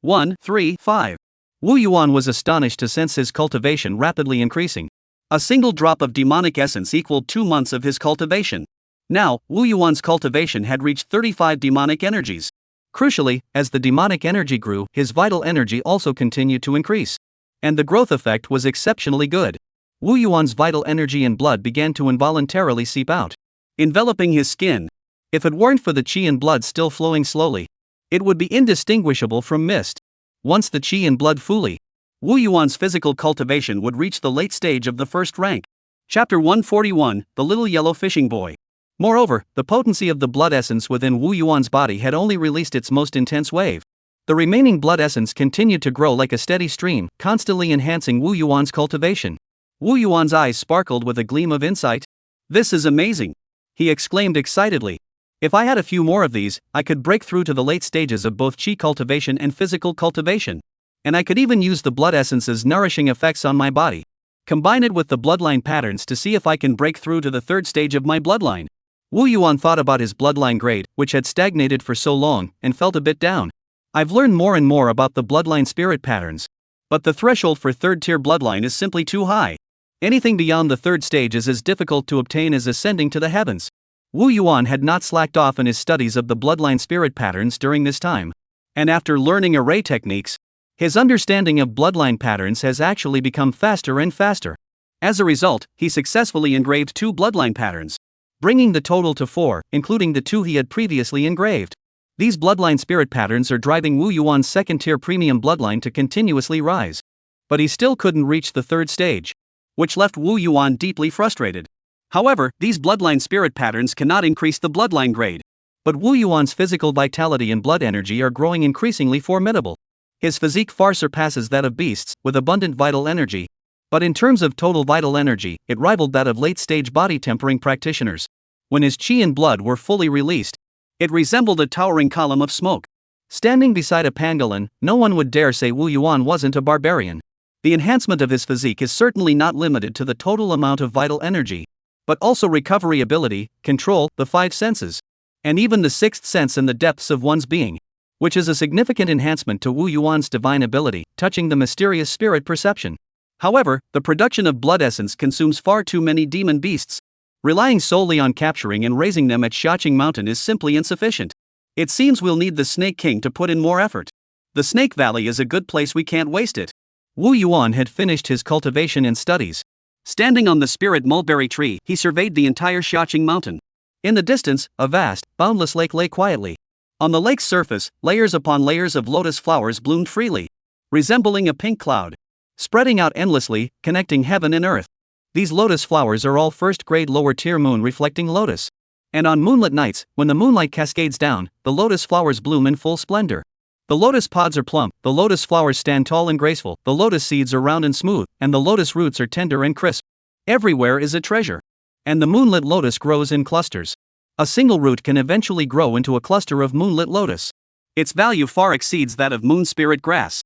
1, 3, 5. Wu Yuan was astonished to sense his cultivation rapidly increasing. A single drop of demonic essence equaled 2 months of his cultivation. Now, Wu Yuan's cultivation had reached 35 demonic energies. Crucially, as the demonic energy grew, his vital energy also continued to increase, and the growth effect was exceptionally good. Wu Yuan's vital energy and blood began to involuntarily seep out, enveloping his skin. If it weren't for the qi and blood still flowing slowly, it would be indistinguishable from mist. Once the qi and blood fully, Wu Yuan's physical cultivation would reach the late stage of the first rank. Chapter 141, The Little Yellow Fishing Boy. Moreover, the potency of the blood essence within Wu Yuan's body had only released its most intense wave. The remaining blood essence continued to grow like a steady stream, constantly enhancing Wu Yuan's cultivation. Wu Yuan's eyes sparkled with a gleam of insight. "This is amazing!" he exclaimed excitedly. "If I had a few more of these, I could break through to the late stages of both qi cultivation and physical cultivation. And I could even use the blood essence's nourishing effects on my body, combine it with the bloodline patterns to see if I can break through to the third stage of my bloodline." Wu Yuan thought about his bloodline grade, which had stagnated for so long, and felt a bit down. "I've learned more and more about the bloodline spirit patterns, but the threshold for third-tier bloodline is simply too high. Anything beyond the third stage is as difficult to obtain as ascending to the heavens. Wu Yuan had not slacked off in his studies of the bloodline spirit patterns during this time. And after learning array techniques, his understanding of bloodline patterns has actually become faster and faster. As a result, he successfully engraved 2 bloodline patterns, bringing the total to 4, including the 2 he had previously engraved. These bloodline spirit patterns are driving Wu Yuan's second-tier premium bloodline to continuously rise. But he still couldn't reach the 3rd stage, which left Wu Yuan deeply frustrated. However, these bloodline spirit patterns cannot increase the bloodline grade. But Wu Yuan's physical vitality and blood energy are growing increasingly formidable. His physique far surpasses that of beasts, with abundant vital energy. But in terms of total vital energy, it rivaled that of late-stage body-tempering practitioners. When his chi and blood were fully released, it resembled a towering column of smoke. Standing beside a pangolin, no one would dare say Wu Yuan wasn't a barbarian. The enhancement of his physique is certainly not limited to the total amount of vital energy, but also recovery ability, control, the 5 senses, and even the 6th sense in the depths of one's being, which is a significant enhancement to Wu Yuan's divine ability, touching the mysterious spirit perception. However, the production of blood essence consumes far too many demon beasts. Relying solely on capturing and raising them at Xiaoing Mountain is simply insufficient. It seems we'll need the Snake King to put in more effort. The Snake Valley is a good place, we can't waste it. Wu Yuan had finished his cultivation and studies. Standing on the spirit mulberry tree, he surveyed the entire Xiaoing Mountain. In the distance, a vast, boundless lake lay quietly. On the lake's surface, layers upon layers of lotus flowers bloomed freely, resembling a pink cloud, spreading out endlessly, connecting heaven and earth. These lotus flowers are all first-grade lower-tier moon reflecting lotus. And on moonlit nights, when the moonlight cascades down, the lotus flowers bloom in full splendor. The lotus pods are plump, the lotus flowers stand tall and graceful, the lotus seeds are round and smooth, and the lotus roots are tender and crisp. Everywhere is a treasure. And the moonlit lotus grows in clusters. A single root can eventually grow into a cluster of moonlit lotus. Its value far exceeds that of moon spirit grass.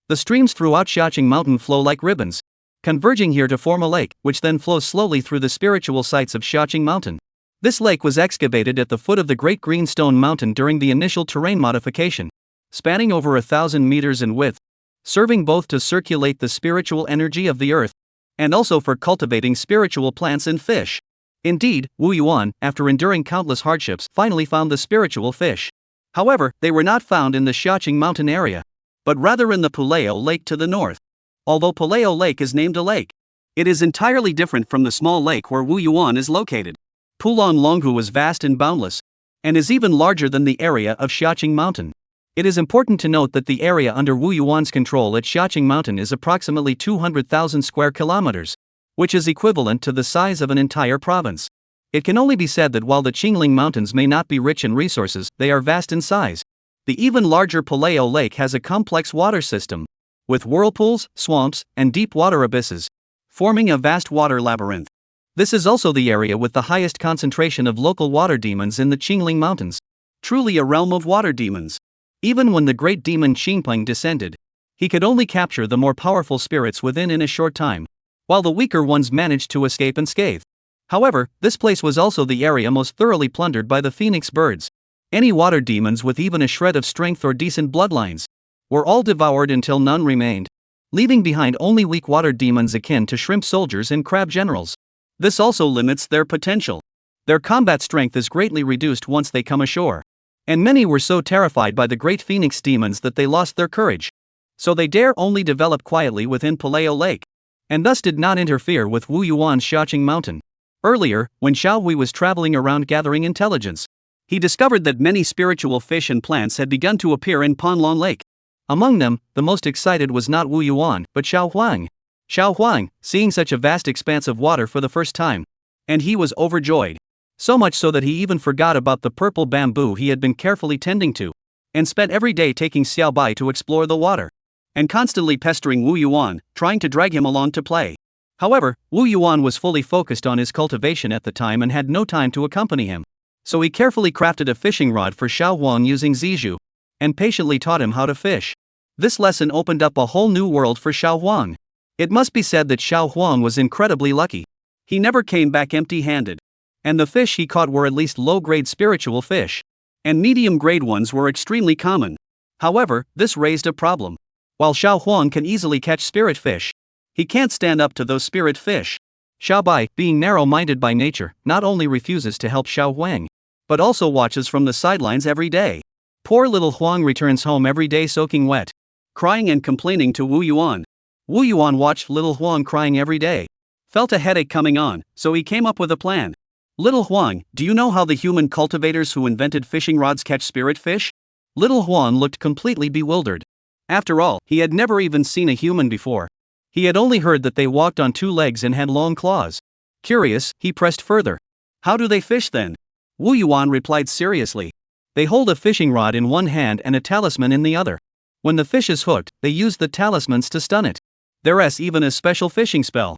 The streams throughout Xiaoing Mountain flow like ribbons, converging here to form a lake, which then flows slowly through the spiritual sites of Xiaoing Mountain. This lake was excavated at the foot of the Great Green Stone Mountain during the initial terrain modification, spanning over 1,000 meters in width, serving both to circulate the spiritual energy of the earth, and also for cultivating spiritual plants and fish. Indeed, Wu Yuan, after enduring countless hardships, finally found the spiritual fish. However, they were not found in the Xiaoing Mountain area, but rather in the Puleo Lake to the north. Although Puleo Lake is named a lake, it is entirely different from the small lake where Wu Yuan is located. Pulong Longhu is vast and boundless, and is even larger than the area of Xiaoing Mountain. It is important to note that the area under Wu Yuan's control at Xiaoing Mountain is approximately 200,000 square kilometers, which is equivalent to the size of an entire province. It can only be said that while the Qingling Mountains may not be rich in resources, they are vast in size. The even larger Puleo Lake has a complex water system, with whirlpools, swamps, and deep water abysses, forming a vast water labyrinth. This is also the area with the highest concentration of local water demons in the Qingling Mountains. Truly a realm of water demons. Even when the great demon Qingpeng descended, he could only capture the more powerful spirits within in a short time, while the weaker ones managed to escape unscathed. However, this place was also the area most thoroughly plundered by the phoenix birds. Any water demons with even a shred of strength or decent bloodlines were all devoured until none remained, leaving behind only weak water demons akin to shrimp soldiers and crab generals. This also limits their potential. Their combat strength is greatly reduced once they come ashore, and many were so terrified by the great phoenix demons that they lost their courage. So they dare only develop quietly within Puleo Lake, and thus did not interfere with Wu Yuan's Xiaoing Mountain. Earlier, when Xiao Hui was traveling around gathering intelligence, he discovered that many spiritual fish and plants had begun to appear in Panlong Lake. Among them, the most excited was not Wu Yuan, but Xiao Huang. Xiao Huang, seeing such a vast expanse of water for the first time, and he was overjoyed. So much so that he even forgot about the purple bamboo he had been carefully tending to, and spent every day taking Xiao Bai to explore the water, and constantly pestering Wu Yuan, trying to drag him along to play. However, Wu Yuan was fully focused on his cultivation at the time and had no time to accompany him. So he carefully crafted a fishing rod for Xiao Huang using Zizhu, and patiently taught him how to fish. This lesson opened up a whole new world for Xiao Huang. It must be said that Xiao Huang was incredibly lucky. He never came back empty-handed. And the fish he caught were at least low-grade spiritual fish, and medium-grade ones were extremely common. However, this raised a problem. While Xiao Huang can easily catch spirit fish, he can't stand up to those spirit fish. Xiao Bai, being narrow-minded by nature, not only refuses to help Xiao Huang, but also watches from the sidelines every day. Poor little Huang returns home every day soaking wet, crying and complaining to Wu Yuan. Wu Yuan watched little Huang crying every day, felt a headache coming on, so he came up with a plan. Little Huang, do you know how the human cultivators who invented fishing rods catch spirit fish? Little Huang looked completely bewildered. After all, he had never even seen a human before. He had only heard that they walked on two legs and had long claws. Curious, he pressed further. How do they fish then? Wu Yuan replied seriously. They hold a fishing rod in one hand and a talisman in the other. When the fish is hooked, they use the talismans to stun it. There's even a special fishing spell.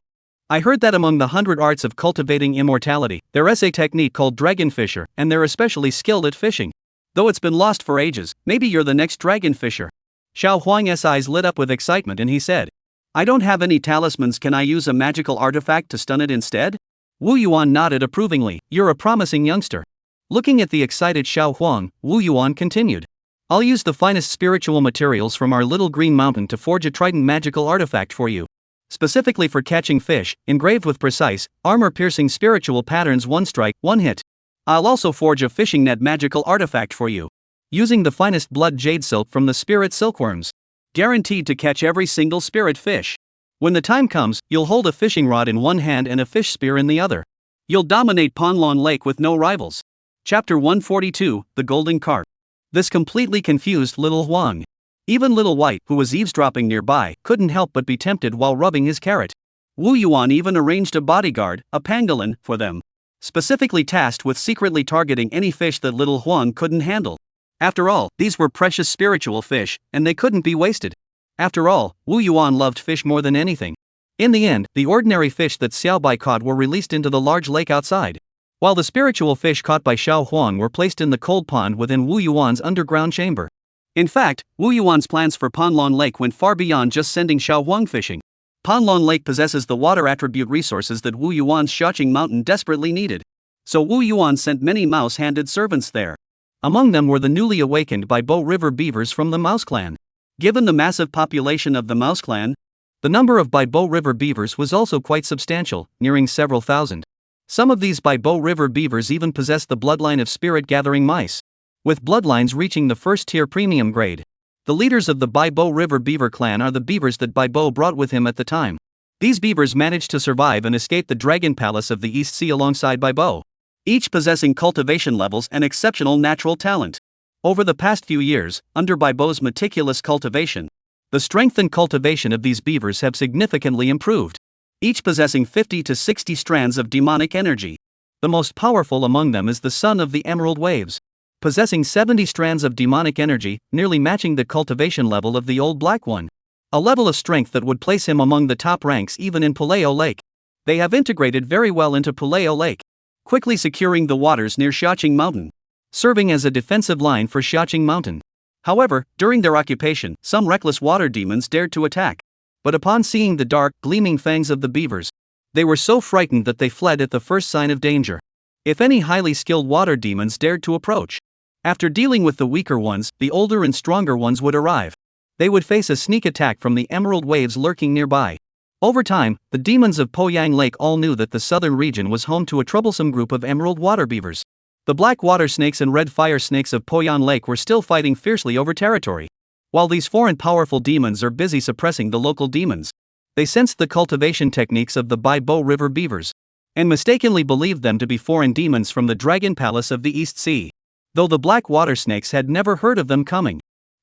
I heard that among the 100 arts of cultivating immortality, there's a technique called dragon fisher, and they're especially skilled at fishing. Though it's been lost for ages, maybe you're the next dragon fisher. Xiao Huang's eyes lit up with excitement and he said, I don't have any talismans, can I use a magical artifact to stun it instead? Wu Yuan nodded approvingly, you're a promising youngster. Looking at the excited Xiao Huang, Wu Yuan continued. I'll use the finest spiritual materials from our little green mountain to forge a trident magical artifact for you. Specifically for catching fish, engraved with precise, armor-piercing spiritual patterns, one strike, one hit. I'll also forge a fishing net magical artifact for you, using the finest blood jade silk from the spirit silkworms. Guaranteed to catch every single spirit fish. When the time comes, you'll hold a fishing rod in one hand and a fish spear in the other. You'll dominate Panlong Lake with no rivals. Chapter 142, The Golden Carp. This completely confused little Huang. Even little White, who was eavesdropping nearby, couldn't help but be tempted while rubbing his carrot. Wu Yuan even arranged a bodyguard, a pangolin, for them, specifically tasked with secretly targeting any fish that little Huang couldn't handle. After all, these were precious spiritual fish, and they couldn't be wasted. After all, Wu Yuan loved fish more than anything. In the end, the ordinary fish that Xiao Bai caught were released into the large lake outside, while the spiritual fish caught by Xiao Huang were placed in the cold pond within Wu Yuan's underground chamber. In fact, Wu Yuan's plans for Panlong Lake went far beyond just sending Xiao Huang fishing. Panlong Lake possesses the water attribute resources that Wu Yuan's Shawqing Mountain desperately needed. So Wu Yuan sent many mouse-handed servants there. Among them were the newly awakened Baibo River beavers from the Mouse Clan. Given the massive population of the Mouse Clan, the number of Baibo River beavers was also quite substantial, nearing several thousand. Some of these Baibo River beavers even possessed the bloodline of spirit-gathering mice, with bloodlines reaching the first-tier premium grade. The leaders of the Baibo River beaver clan are the beavers that Baibo brought with him at the time. These beavers managed to survive and escape the Dragon Palace of the East Sea alongside Baibo, each possessing cultivation levels and exceptional natural talent. Over the past few years, under Baibo's meticulous cultivation, the strength and cultivation of these beavers have significantly improved, each possessing 50 to 60 strands of demonic energy. The most powerful among them is the son of the Emerald Waves, possessing 70 strands of demonic energy, nearly matching the cultivation level of the old black one. A level of strength that would place him among the top ranks even in Puleo Lake. They have integrated very well into Puleo Lake, quickly securing the waters near Shawqing Mountain, serving as a defensive line for Shawqing Mountain. However, during their occupation, some reckless water demons dared to attack. But upon seeing the dark, gleaming fangs of the beavers, they were so frightened that they fled at the first sign of danger. If any highly skilled water demons dared to approach, after dealing with the weaker ones, the older and stronger ones would arrive. They would face a sneak attack from the Emerald Waves lurking nearby. Over time, the demons of Poyang Lake all knew that the southern region was home to a troublesome group of emerald water beavers. The black water snakes and red fire snakes of Poyang Lake were still fighting fiercely over territory. While these foreign powerful demons are busy suppressing the local demons, they sensed the cultivation techniques of the Baibo River beavers, and mistakenly believed them to be foreign demons from the Dragon Palace of the East Sea. Though the black water snakes had never heard of them coming,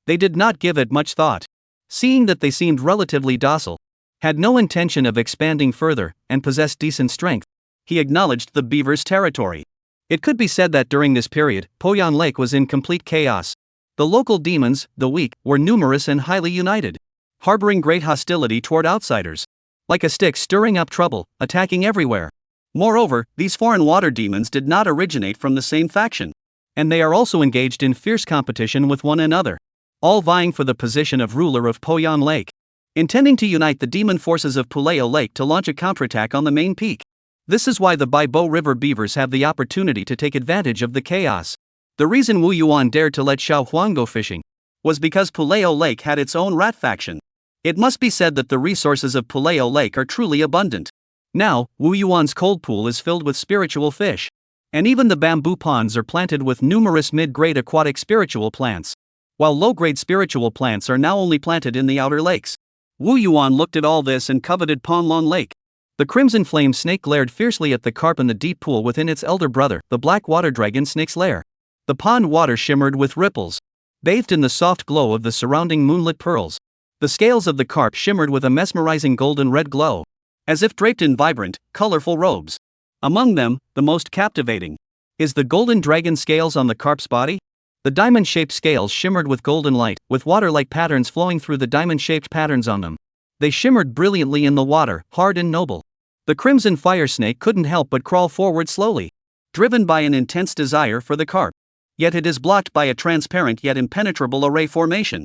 they did not give it much thought. Seeing that they seemed relatively docile, had no intention of expanding further, and possessed decent strength, he acknowledged the beavers' territory. It could be said that during this period, Poyang Lake was in complete chaos. The local demons, the weak, were numerous and highly united, harboring great hostility toward outsiders, like a stick stirring up trouble, attacking everywhere. Moreover, these foreign water demons did not originate from the same faction, and they are also engaged in fierce competition with one another, all vying for the position of ruler of Poyang Lake, intending to unite the demon forces of Puleo Lake to launch a counterattack on the main peak. This is why the Baibo River beavers have the opportunity to take advantage of the chaos. The reason Wu Yuan dared to let Xiao Huang go fishing was because Puleo Lake had its own rat faction. It must be said that the resources of Puleo Lake are truly abundant. Now, Wu Yuan's cold pool is filled with spiritual fish. And even the bamboo ponds are planted with numerous mid-grade aquatic spiritual plants, while low-grade spiritual plants are now only planted in the outer lakes. Wu Yuan looked at all this and coveted Panlong Lake. The crimson flame snake glared fiercely at the carp in the deep pool within its elder brother, the black water dragon snake's lair. The pond water shimmered with ripples, bathed in the soft glow of the surrounding moonlit pearls. The scales of the carp shimmered with a mesmerizing golden red glow, as if draped in vibrant, colorful robes. Among them, the most captivating is the golden dragon scales on the carp's body. The diamond-shaped scales shimmered with golden light, with water-like patterns flowing through the diamond-shaped patterns on them. They shimmered brilliantly in the water, hard and noble. The crimson fire snake couldn't help but crawl forward slowly, driven by an intense desire for the carp. Yet it is blocked by a transparent yet impenetrable array formation.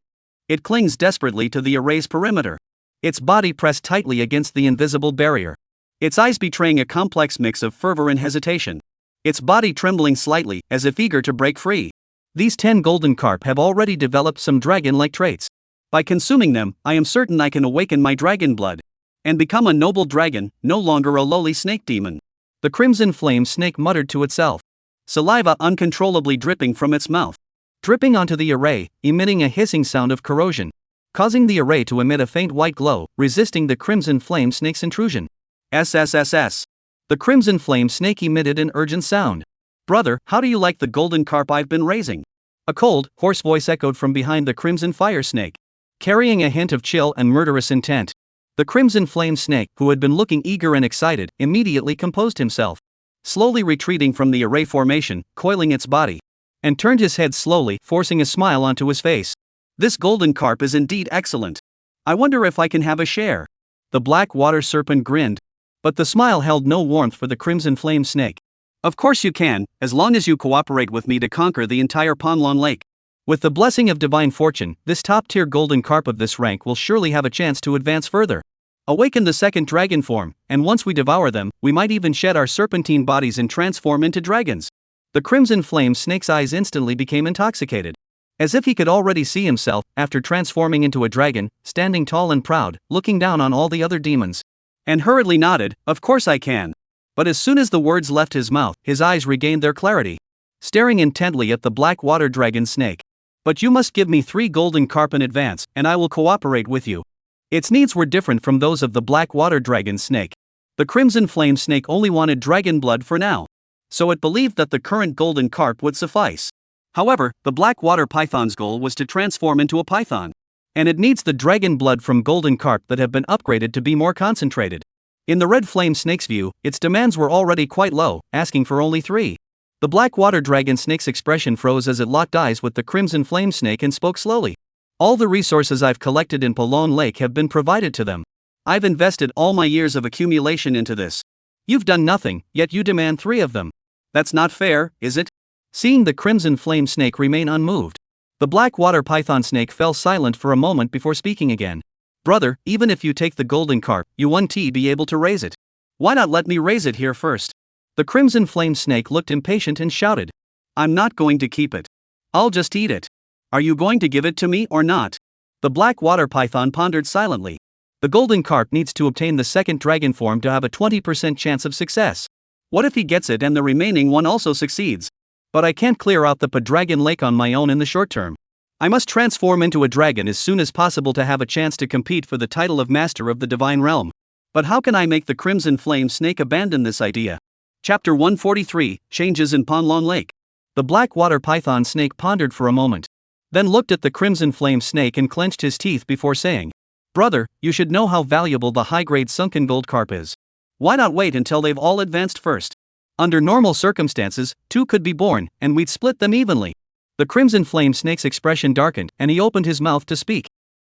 It clings desperately to the array's perimeter, its body pressed tightly against the invisible barrier, its eyes betraying a complex mix of fervor and hesitation, its body trembling slightly as if eager to break free. These 10 golden carp have already developed some dragon-like traits. By consuming them, I am certain I can awaken my dragon blood and become a noble dragon, no longer a lowly snake demon. The crimson flame snake muttered to itself, saliva uncontrollably dripping from its mouth, dripping onto the array, emitting a hissing sound of corrosion, causing the array to emit a faint white glow, resisting the crimson flame snake's intrusion. SSSS. The crimson flame snake emitted an urgent sound. Brother, how do you like the golden carp I've been raising? A cold, hoarse voice echoed from behind the crimson fire snake, carrying a hint of chill and murderous intent. The crimson flame snake, who had been looking eager and excited, immediately composed himself, slowly retreating from the array formation, coiling its body, and turned his head slowly, forcing a smile onto his face. This golden carp is indeed excellent. I wonder if I can have a share. The black water serpent grinned, but the smile held no warmth for the crimson flame snake. Of course you can, as long as you cooperate with me to conquer the entire Panlong Lake. With the blessing of divine fortune, this top-tier golden carp of this rank will surely have a chance to advance further. Awaken the second dragon form, and once we devour them, we might even shed our serpentine bodies and transform into dragons. The crimson flame snake's eyes instantly became intoxicated, as if he could already see himself, after transforming into a dragon, standing tall and proud, looking down on all the other demons. And hurriedly nodded, of course I can. But as soon as the words left his mouth, his eyes regained their clarity, staring intently at the black water dragon snake. But you must give me 3 golden carp in advance, and I will cooperate with you. Its needs were different from those of the black water dragon snake. The crimson flame snake only wanted dragon blood for now, so it believed that the current golden carp would suffice. However, the black water python's goal was to transform into a python, and it needs the dragon blood from golden carp that have been upgraded to be more concentrated. In the red flame snake's view, its demands were already quite low, asking for only 3. The black water dragon snake's expression froze as it locked eyes with the crimson flame snake and spoke slowly. All the resources I've collected in Panlong Lake have been provided to them. I've invested all my years of accumulation into this. You've done nothing, yet you demand 3 of them. That's not fair, is it? Seeing the crimson flame snake remain unmoved, the black water python snake fell silent for a moment before speaking again. Brother, even if you take the golden carp, you won't be able to raise it. Why not let me raise it here first? The crimson flame snake looked impatient and shouted, I'm not going to keep it. I'll just eat it. Are you going to give it to me or not? The black water python pondered silently. The golden carp needs to obtain the second dragon form to have a 20% chance of success. What if he gets it and the remaining one also succeeds? But I can't clear out the dragon lake on my own in the short term. I must transform into a dragon as soon as possible to have a chance to compete for the title of Master of the Divine Realm. But how can I make the crimson flame snake abandon this idea? Chapter 143, Changes in Panlong Lake. The black water python snake pondered for a moment, then looked at the crimson flame snake and clenched his teeth before saying, Brother, you should know how valuable the high-grade sunken gold carp is. Why not wait until they've all advanced first? Under normal circumstances, 2 could be born, and we'd split them evenly. The crimson flame snake's expression darkened, and he opened his mouth to speak.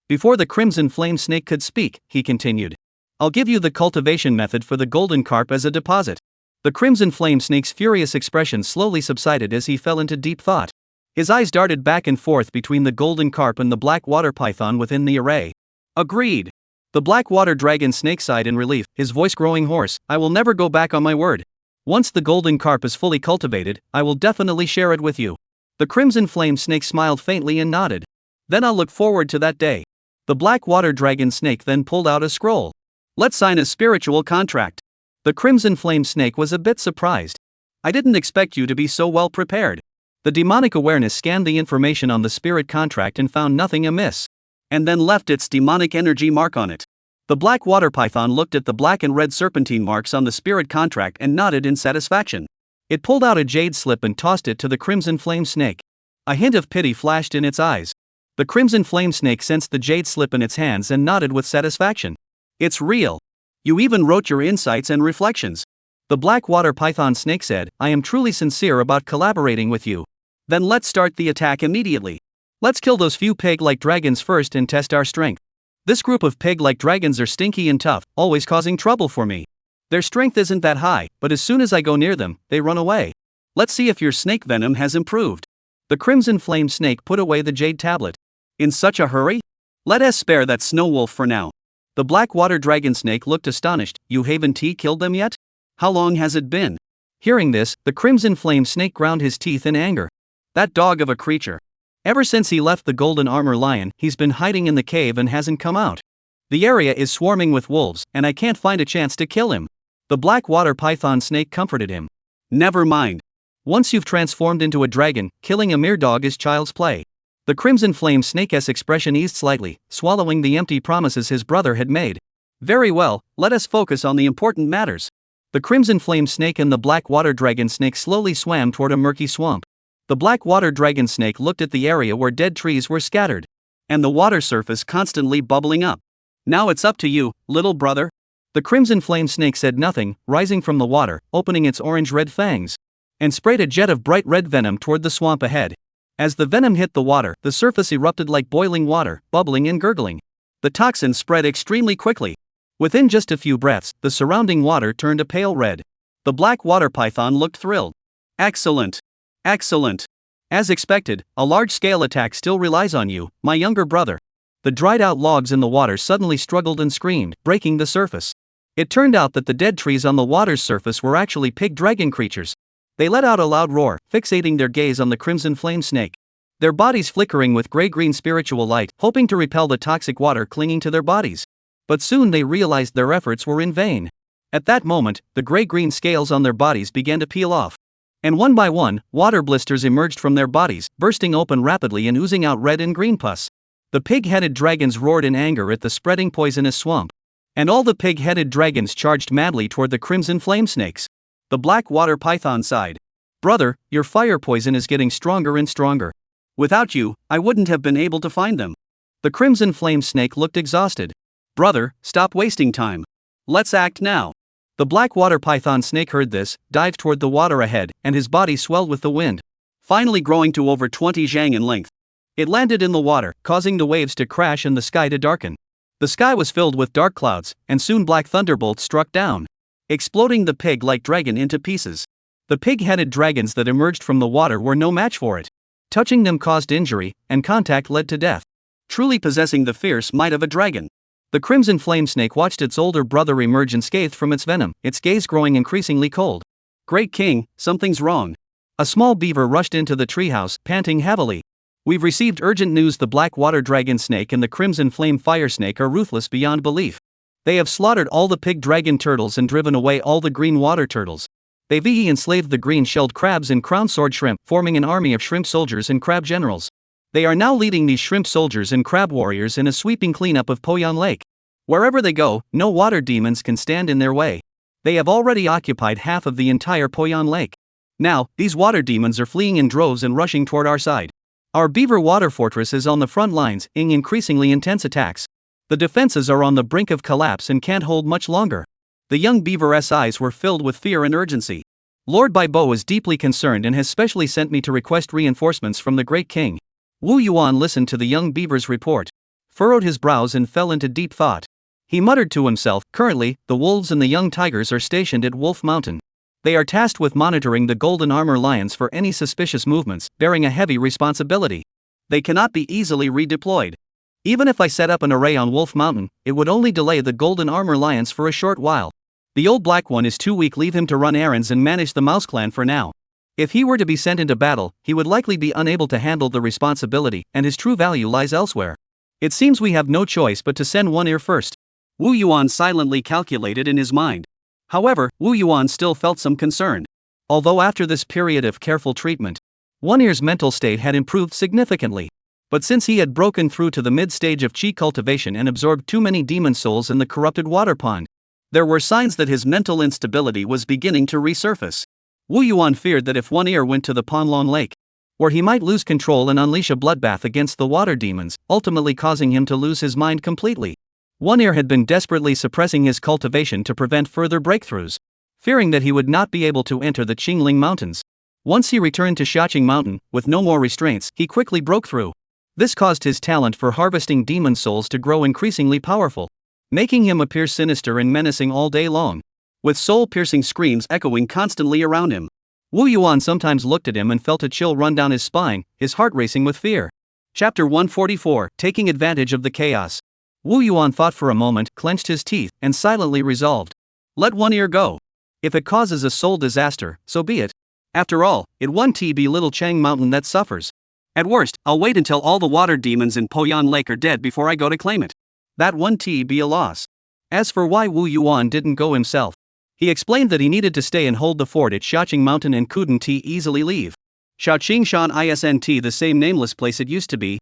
Before the crimson flame snake could speak, he continued, I'll give you the cultivation method for the golden carp as a deposit. The crimson flame snake's furious expression slowly subsided as he fell into deep thought. His eyes darted back and forth between the golden carp and the black water python within the array. Agreed. The black water dragon snake sighed in relief, his voice growing hoarse, I will never go back on my word. Once the golden carp is fully cultivated, I will definitely share it with you. The crimson flame snake smiled faintly and nodded. Then I'll look forward to that day. The black water dragon snake then pulled out a scroll. Let's sign a spiritual contract. The Crimson Flame Snake was a bit surprised. I didn't expect you to be so well prepared. The demonic awareness scanned the information on the spirit contract and found nothing amiss, and then left its demonic energy mark on it. The black water python looked at the black and red serpentine marks on the spirit contract and nodded in satisfaction. It pulled out a jade slip and tossed it to the Crimson Flame Snake. A hint of pity flashed in its eyes. The Crimson Flame Snake sensed the jade slip in its hands and nodded with satisfaction. It's real. You even wrote your insights and reflections. The black water python snake said, I am truly sincere about collaborating with you. Then let's start the attack immediately. Let's kill those few pig-like dragons first and test our strength. This group of pig-like dragons are stinky and tough, always causing trouble for me. Their strength isn't that high, but as soon as I go near them, they run away. Let's see if your snake venom has improved. The Crimson Flame Snake put away the jade tablet. In such a hurry? Let us spare that snow wolf for now. The black water dragon snake looked astonished. You haven't killed them yet? How long has it been? Hearing this, the Crimson Flame Snake ground his teeth in anger. That dog of a creature. Ever since he left the Golden Armor Lion, he's been hiding in the cave and hasn't come out. The area is swarming with wolves, and I can't find a chance to kill him. The black water python snake comforted him. Never mind. Once you've transformed into a dragon, killing a mere dog is child's play. The Crimson Flame Snake's expression eased slightly, swallowing the empty promises his brother had made. Very well, let us focus on the important matters. The Crimson Flame Snake and the black water dragon snake slowly swam toward a murky swamp. The black water dragon snake looked at the area where dead trees were scattered, and the water surface constantly bubbling up. Now it's up to you, little brother. The Crimson Flame Snake said nothing, rising from the water, opening its orange-red fangs, and sprayed a jet of bright red venom toward the swamp ahead. As the venom hit the water, the surface erupted like boiling water, bubbling and gurgling. The toxin spread extremely quickly. Within just a few breaths, the surrounding water turned a pale red. The black water python looked thrilled. Excellent. Excellent. As expected, a large-scale attack still relies on you, my younger brother. The dried-out logs in the water suddenly struggled and screamed, breaking the surface. It turned out that the dead trees on the water's surface were actually pig dragon creatures. They let out a loud roar, fixating their gaze on the Crimson Flame Snake. Their bodies flickering with gray-green spiritual light, hoping to repel the toxic water clinging to their bodies. But soon they realized their efforts were in vain. At that moment, the gray-green scales on their bodies began to peel off. And one by one, water blisters emerged from their bodies, bursting open rapidly and oozing out red and green pus. The pig-headed dragons roared in anger at the spreading poisonous swamp. And all the pig-headed dragons charged madly toward the Crimson Flame Snakes. The black water python sighed. Brother, your fire poison is getting stronger and stronger. Without you, I wouldn't have been able to find them. The Crimson Flame Snake looked exhausted. Brother, stop wasting time. Let's act now. The black water python snake heard this, dived toward the water ahead, and his body swelled with the wind, finally growing to over 20 zhang in length. It landed in the water, causing the waves to crash and the sky to darken. The sky was filled with dark clouds, and soon black thunderbolts struck down, exploding the pig-like dragon into pieces. The pig-headed dragons that emerged from the water were no match for it. Touching them caused injury, and contact led to death. Truly possessing the fierce might of a dragon. The Crimson Flame Snake watched its older brother emerge unscathed from its venom, its gaze growing increasingly cold. Great King, something's wrong. A small beaver rushed into the treehouse, panting heavily. We've received urgent news. The black water dragon snake and the Crimson Flame Fire Snake are ruthless beyond belief. They have slaughtered all the pig dragon turtles and driven away all the green water turtles. They've enslaved the green-shelled crabs and crown sword shrimp, forming an army of shrimp soldiers and crab generals. They are now leading these shrimp soldiers and crab warriors in a sweeping cleanup of Poyan Lake. Wherever they go, no water demons can stand in their way. They have already occupied half of the entire Poyan Lake. Now, these water demons are fleeing in droves and rushing toward our side. Our beaver water fortress is on the front lines, in increasingly intense attacks. The defenses are on the brink of collapse and can't hold much longer. The young beaver's eyes were filled with fear and urgency. Lord Baibo is deeply concerned and has specially sent me to request reinforcements from the Great King. Wu Yuan listened to the young beaver's report, furrowed his brows and fell into deep thought. He muttered to himself, currently, the wolves and the young tigers are stationed at Wolf Mountain. They are tasked with monitoring the Golden Armor Lions for any suspicious movements, bearing a heavy responsibility. They cannot be easily redeployed. Even if I set up an array on Wolf Mountain, it would only delay the Golden Armor Lions for a short while. The old black one is too weak. Leave him to run errands and manage the Mouse Clan for now. If he were to be sent into battle, he would likely be unable to handle the responsibility, and his true value lies elsewhere. It seems we have no choice but to send one ear first. Wu Yuan silently calculated in his mind. However, Wu Yuan still felt some concern. Although after this period of careful treatment, One Ear's mental state had improved significantly. But since he had broken through to the mid-stage of Qi cultivation and absorbed too many demon souls in the corrupted water pond, there were signs that his mental instability was beginning to resurface. Wu Yuan feared that if One Ear went to the Panlong Lake, where he might lose control and unleash a bloodbath against the water demons, ultimately causing him to lose his mind completely. One Ear had been desperately suppressing his cultivation to prevent further breakthroughs, fearing that he would not be able to enter the Qingling Mountains. Once he returned to Xiaoqing Mountain, with no more restraints, he quickly broke through. This caused his talent for harvesting demon souls to grow increasingly powerful, making him appear sinister and menacing all day long, with soul-piercing screams echoing constantly around him. Wu Yuan sometimes looked at him and felt a chill run down his spine, his heart racing with fear. Chapter 144, Taking Advantage of the Chaos. Wu Yuan thought for a moment, clenched his teeth, and silently resolved. Let One Ear go. If it causes a soul disaster, so be it. After all, it won't be Little Chang Mountain that suffers. At worst, I'll wait until all the water demons in Poyan Lake are dead before I go to claim it. That won't be a loss. As for why Wu Yuan didn't go himself, he explained that he needed to stay and hold the fort at Xiaoqing Mountain and couldn't easily leave Xiaoing Shan isn't the same nameless place it used to be.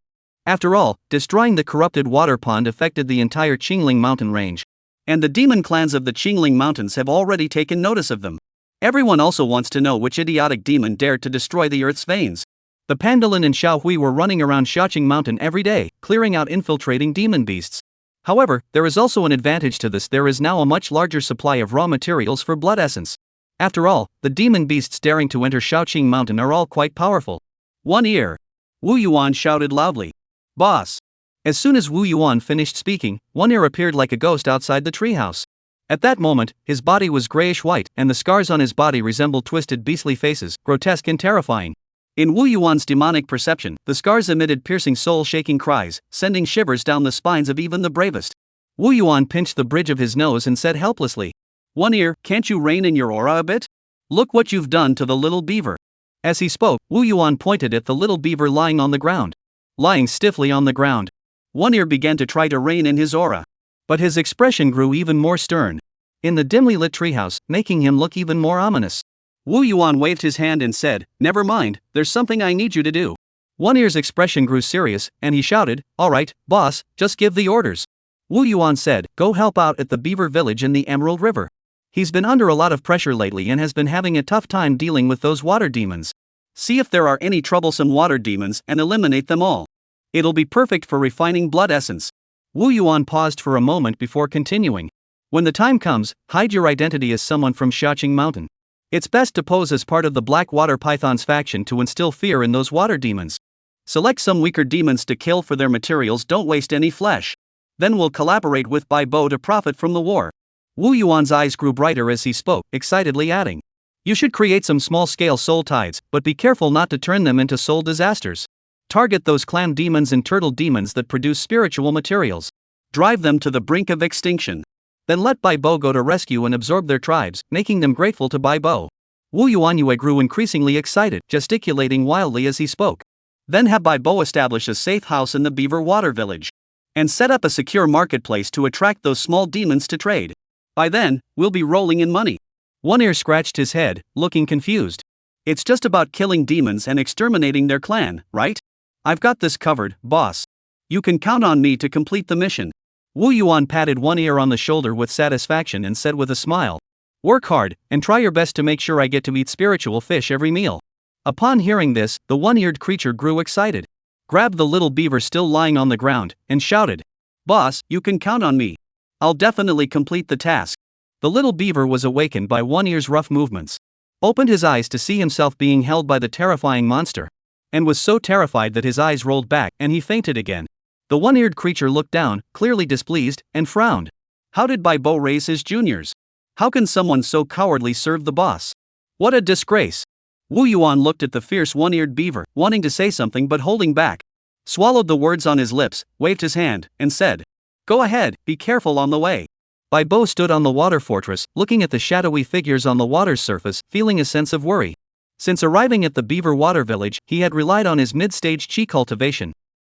After all, destroying the corrupted water pond affected the entire Qingling mountain range, and the demon clans of the Qingling Mountains have already taken notice of them. Everyone also wants to know which idiotic demon dared to destroy the earth's veins. The Pandalin and Xiaohui were running around Xiaoqing Mountain every day, clearing out infiltrating demon beasts. However, there is also an advantage to this. There is now a much larger supply of raw materials for blood essence. After all, the demon beasts daring to enter Xiaoqing Mountain are all quite powerful. One Ear. Wu Yuan shouted loudly. Boss. As soon as Wu Yuan finished speaking, One Ear appeared like a ghost outside the treehouse. At that moment, his body was grayish-white, and the scars on his body resembled twisted beastly faces, grotesque and terrifying. In Wu Yuan's demonic perception, the scars emitted piercing soul-shaking cries, sending shivers down the spines of even the bravest. Wu Yuan pinched the bridge of his nose and said helplessly, One Ear, can't you rein in your aura a bit? Look what you've done to the little beaver. As he spoke, Wu Yuan pointed at the little beaver lying on the ground. Lying stiffly on the ground, One Ear began to try to rein in his aura. But his expression grew even more stern in the dimly lit treehouse, making him look even more ominous. Wu Yuan waved his hand and said, Never mind, there's something I need you to do. One Ear's expression grew serious, and he shouted, All right, boss, just give the orders. Wu Yuan said, Go help out at the beaver village in the Emerald River. He's been under a lot of pressure lately and has been having a tough time dealing with those water demons. See if there are any troublesome water demons and eliminate them all. It'll be perfect for refining blood essence. Wu Yuan paused for a moment before continuing. When the time comes, hide your identity as someone from Xiaoqing Mountain. It's best to pose as part of the Black Water Python's faction to instill fear in those water demons. Select some weaker demons to kill for their materials. Don't waste any flesh. Then we'll collaborate with Bai Bo to profit from the war. Wu Yuan's eyes grew brighter as he spoke, excitedly adding, You should create some small-scale soul tides, but be careful not to turn them into soul disasters. Target those clam demons and turtle demons that produce spiritual materials. Drive them to the brink of extinction. Then let Bai Bo go to rescue and absorb their tribes, making them grateful to Bai Bo. Wu Yuanyue grew increasingly excited, gesticulating wildly as he spoke. Then have Bai Bo establish a safe house in the beaver water village. And set up a secure marketplace to attract those small demons to trade. By then, we'll be rolling in money. One Ear scratched his head, looking confused. It's just about killing demons and exterminating their clan, right? I've got this covered, boss. You can count on me to complete the mission. Wu Yuan patted One Ear on the shoulder with satisfaction and said with a smile, Work hard, and try your best to make sure I get to eat spiritual fish every meal. Upon hearing this, the one-eared creature grew excited, grabbed the little beaver still lying on the ground, and shouted, Boss, you can count on me. I'll definitely complete the task. The little beaver was awakened by One Ear's rough movements, opened his eyes to see himself being held by the terrifying monster, and was so terrified that his eyes rolled back and he fainted again. The one-eared creature looked down, clearly displeased, and frowned. How did Bai Bo raise his juniors? How can someone so cowardly serve the boss? What a disgrace! Wu Yuan looked at the fierce one-eared beaver, wanting to say something but holding back. Swallowed the words on his lips, waved his hand, and said, Go ahead, be careful on the way. Bai Bo stood on the water fortress, looking at the shadowy figures on the water's surface, feeling a sense of worry. Since arriving at the beaver water village, he had relied on his mid-stage Qi cultivation.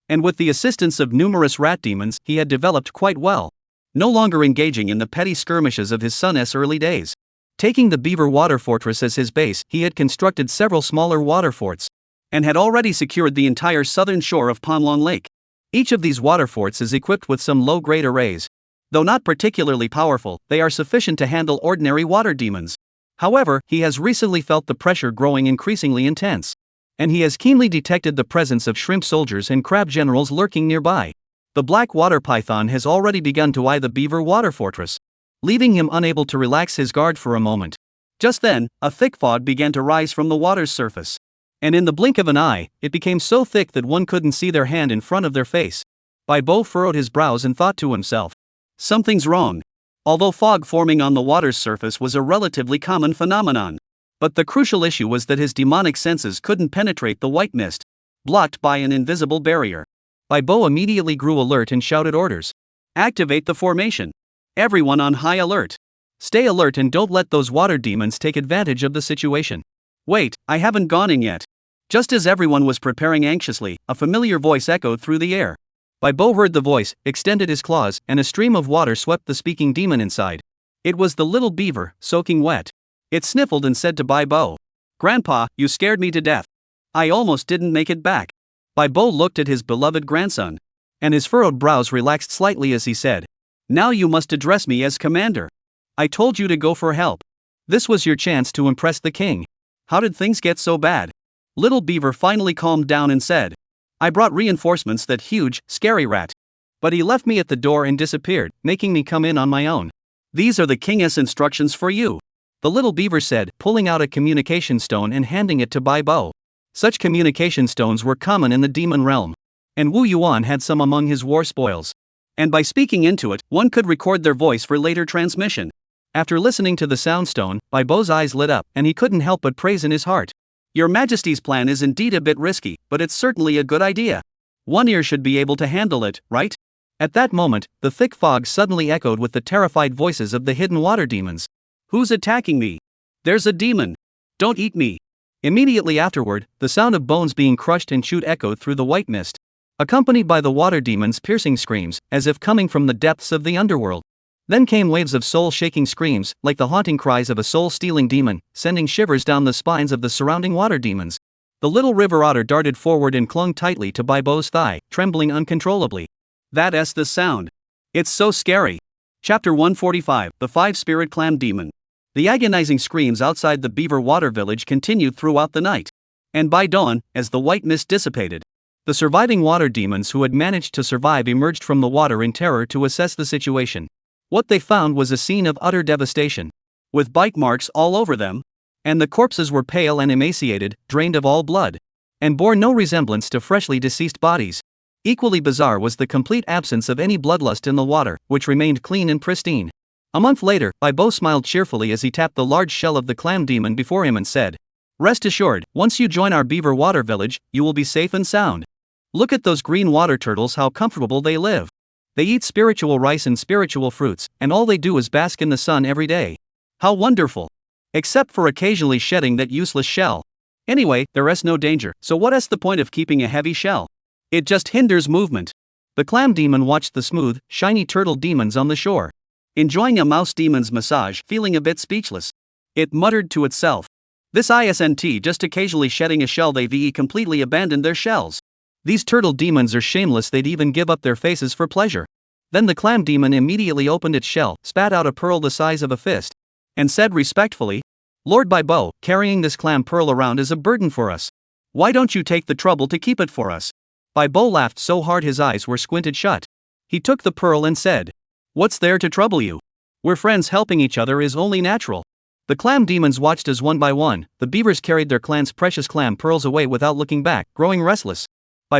And with the assistance of numerous rat demons, he had developed quite well, no longer engaging in the petty skirmishes of his son's early days. Taking the beaver water fortress as his base, he had constructed several smaller water forts and had already secured the entire southern shore of Panlong Lake. Each of these water forts is equipped with some low-grade arrays. Though not particularly powerful, they are sufficient to handle ordinary water demons. However, he has recently felt the pressure growing increasingly intense, and he has keenly detected the presence of shrimp soldiers and crab generals lurking nearby. The black water python has already begun to eye the beaver water fortress, leaving him unable to relax his guard for a moment. Just then, a thick fog began to rise from the water's surface, and in the blink of an eye, it became so thick that one couldn't see their hand in front of their face. Bo furrowed his brows and thought to himself, "Something's wrong." Although fog forming on the water's surface was a relatively common phenomenon, but the crucial issue was that his demonic senses couldn't penetrate the white mist, blocked by an invisible barrier. Bo immediately grew alert and shouted orders. "Activate the formation. Everyone on high alert. Stay alert and don't let those water demons take advantage of the situation." "Wait, I haven't gone in yet." Just as everyone was preparing anxiously, a familiar voice echoed through the air. Bo heard the voice, extended his claws, and a stream of water swept the speaking demon inside. It was the little beaver, soaking wet. It sniffled and said to Bo, "Grandpa, you scared me to death. I almost didn't make it back." Bo looked at his beloved grandson, and his furrowed brows relaxed slightly as he said, "Now you must address me as commander. I told you to go for help. This was your chance to impress the king. How did things get so bad?" Little Beaver finally calmed down and said, "I brought reinforcements, that huge, scary rat. But he left me at the door and disappeared, making me come in on my own. These are the king's instructions for you," the little beaver said, pulling out a communication stone and handing it to Bo. Such communication stones were common in the demon realm, and Wu Yuan had some among his war spoils. And by speaking into it, one could record their voice for later transmission. After listening to the soundstone, Bo's eyes lit up, and he couldn't help but praise in his heart. "Your Majesty's plan is indeed a bit risky, but it's certainly a good idea. One ear should be able to handle it, right?" At that moment, the thick fog suddenly echoed with the terrified voices of the hidden water demons. "Who's attacking me? There's a demon. Don't eat me." Immediately afterward, the sound of bones being crushed and chewed echoed through the white mist, accompanied by the water demons' piercing screams, as if coming from the depths of the underworld. Then came waves of soul-shaking screams, like the haunting cries of a soul-stealing demon, sending shivers down the spines of the surrounding water demons. The little river otter darted forward and clung tightly to Bo's thigh, trembling uncontrollably. "That's the sound. It's so scary." Chapter 145, The Five-Spirit Clam Demon. The agonizing screams outside the beaver water village continued throughout the night. And by dawn, as the white mist dissipated, the surviving water demons who had managed to survive emerged from the water in terror to assess the situation. What they found was a scene of utter devastation, with bite marks all over them, and the corpses were pale and emaciated, drained of all blood, and bore no resemblance to freshly deceased bodies. Equally bizarre was the complete absence of any bloodlust in the water, which remained clean and pristine. A month later, Bo smiled cheerfully as he tapped the large shell of the clam demon before him and said, "Rest assured, once you join our beaver water village, you will be safe and sound. Look at those green water turtles, how comfortable they live. They eat spiritual rice and spiritual fruits, and all they do is bask in the sun every day. How wonderful! Except for occasionally shedding that useless shell. Anyway, there is no danger, so what is the point of keeping a heavy shell? It just hinders movement." The clam demon watched the smooth, shiny turtle demons on the shore, enjoying a mouse demon's massage, feeling a bit speechless. It muttered to itself, "This isn't just occasionally shedding a shell, they've completely abandoned their shells. These turtle demons are shameless, they'd even give up their faces for pleasure." Then the clam demon immediately opened its shell, spat out a pearl the size of a fist, and said respectfully, "Lord Bo, carrying this clam pearl around is a burden for us. Why don't you take the trouble to keep it for us?" Bo laughed so hard his eyes were squinted shut. He took the pearl and said, "What's there to trouble you? We're friends, helping each other is only natural." The clam demons watched as one by one, the beavers carried their clan's precious clam pearls away without looking back, growing restless.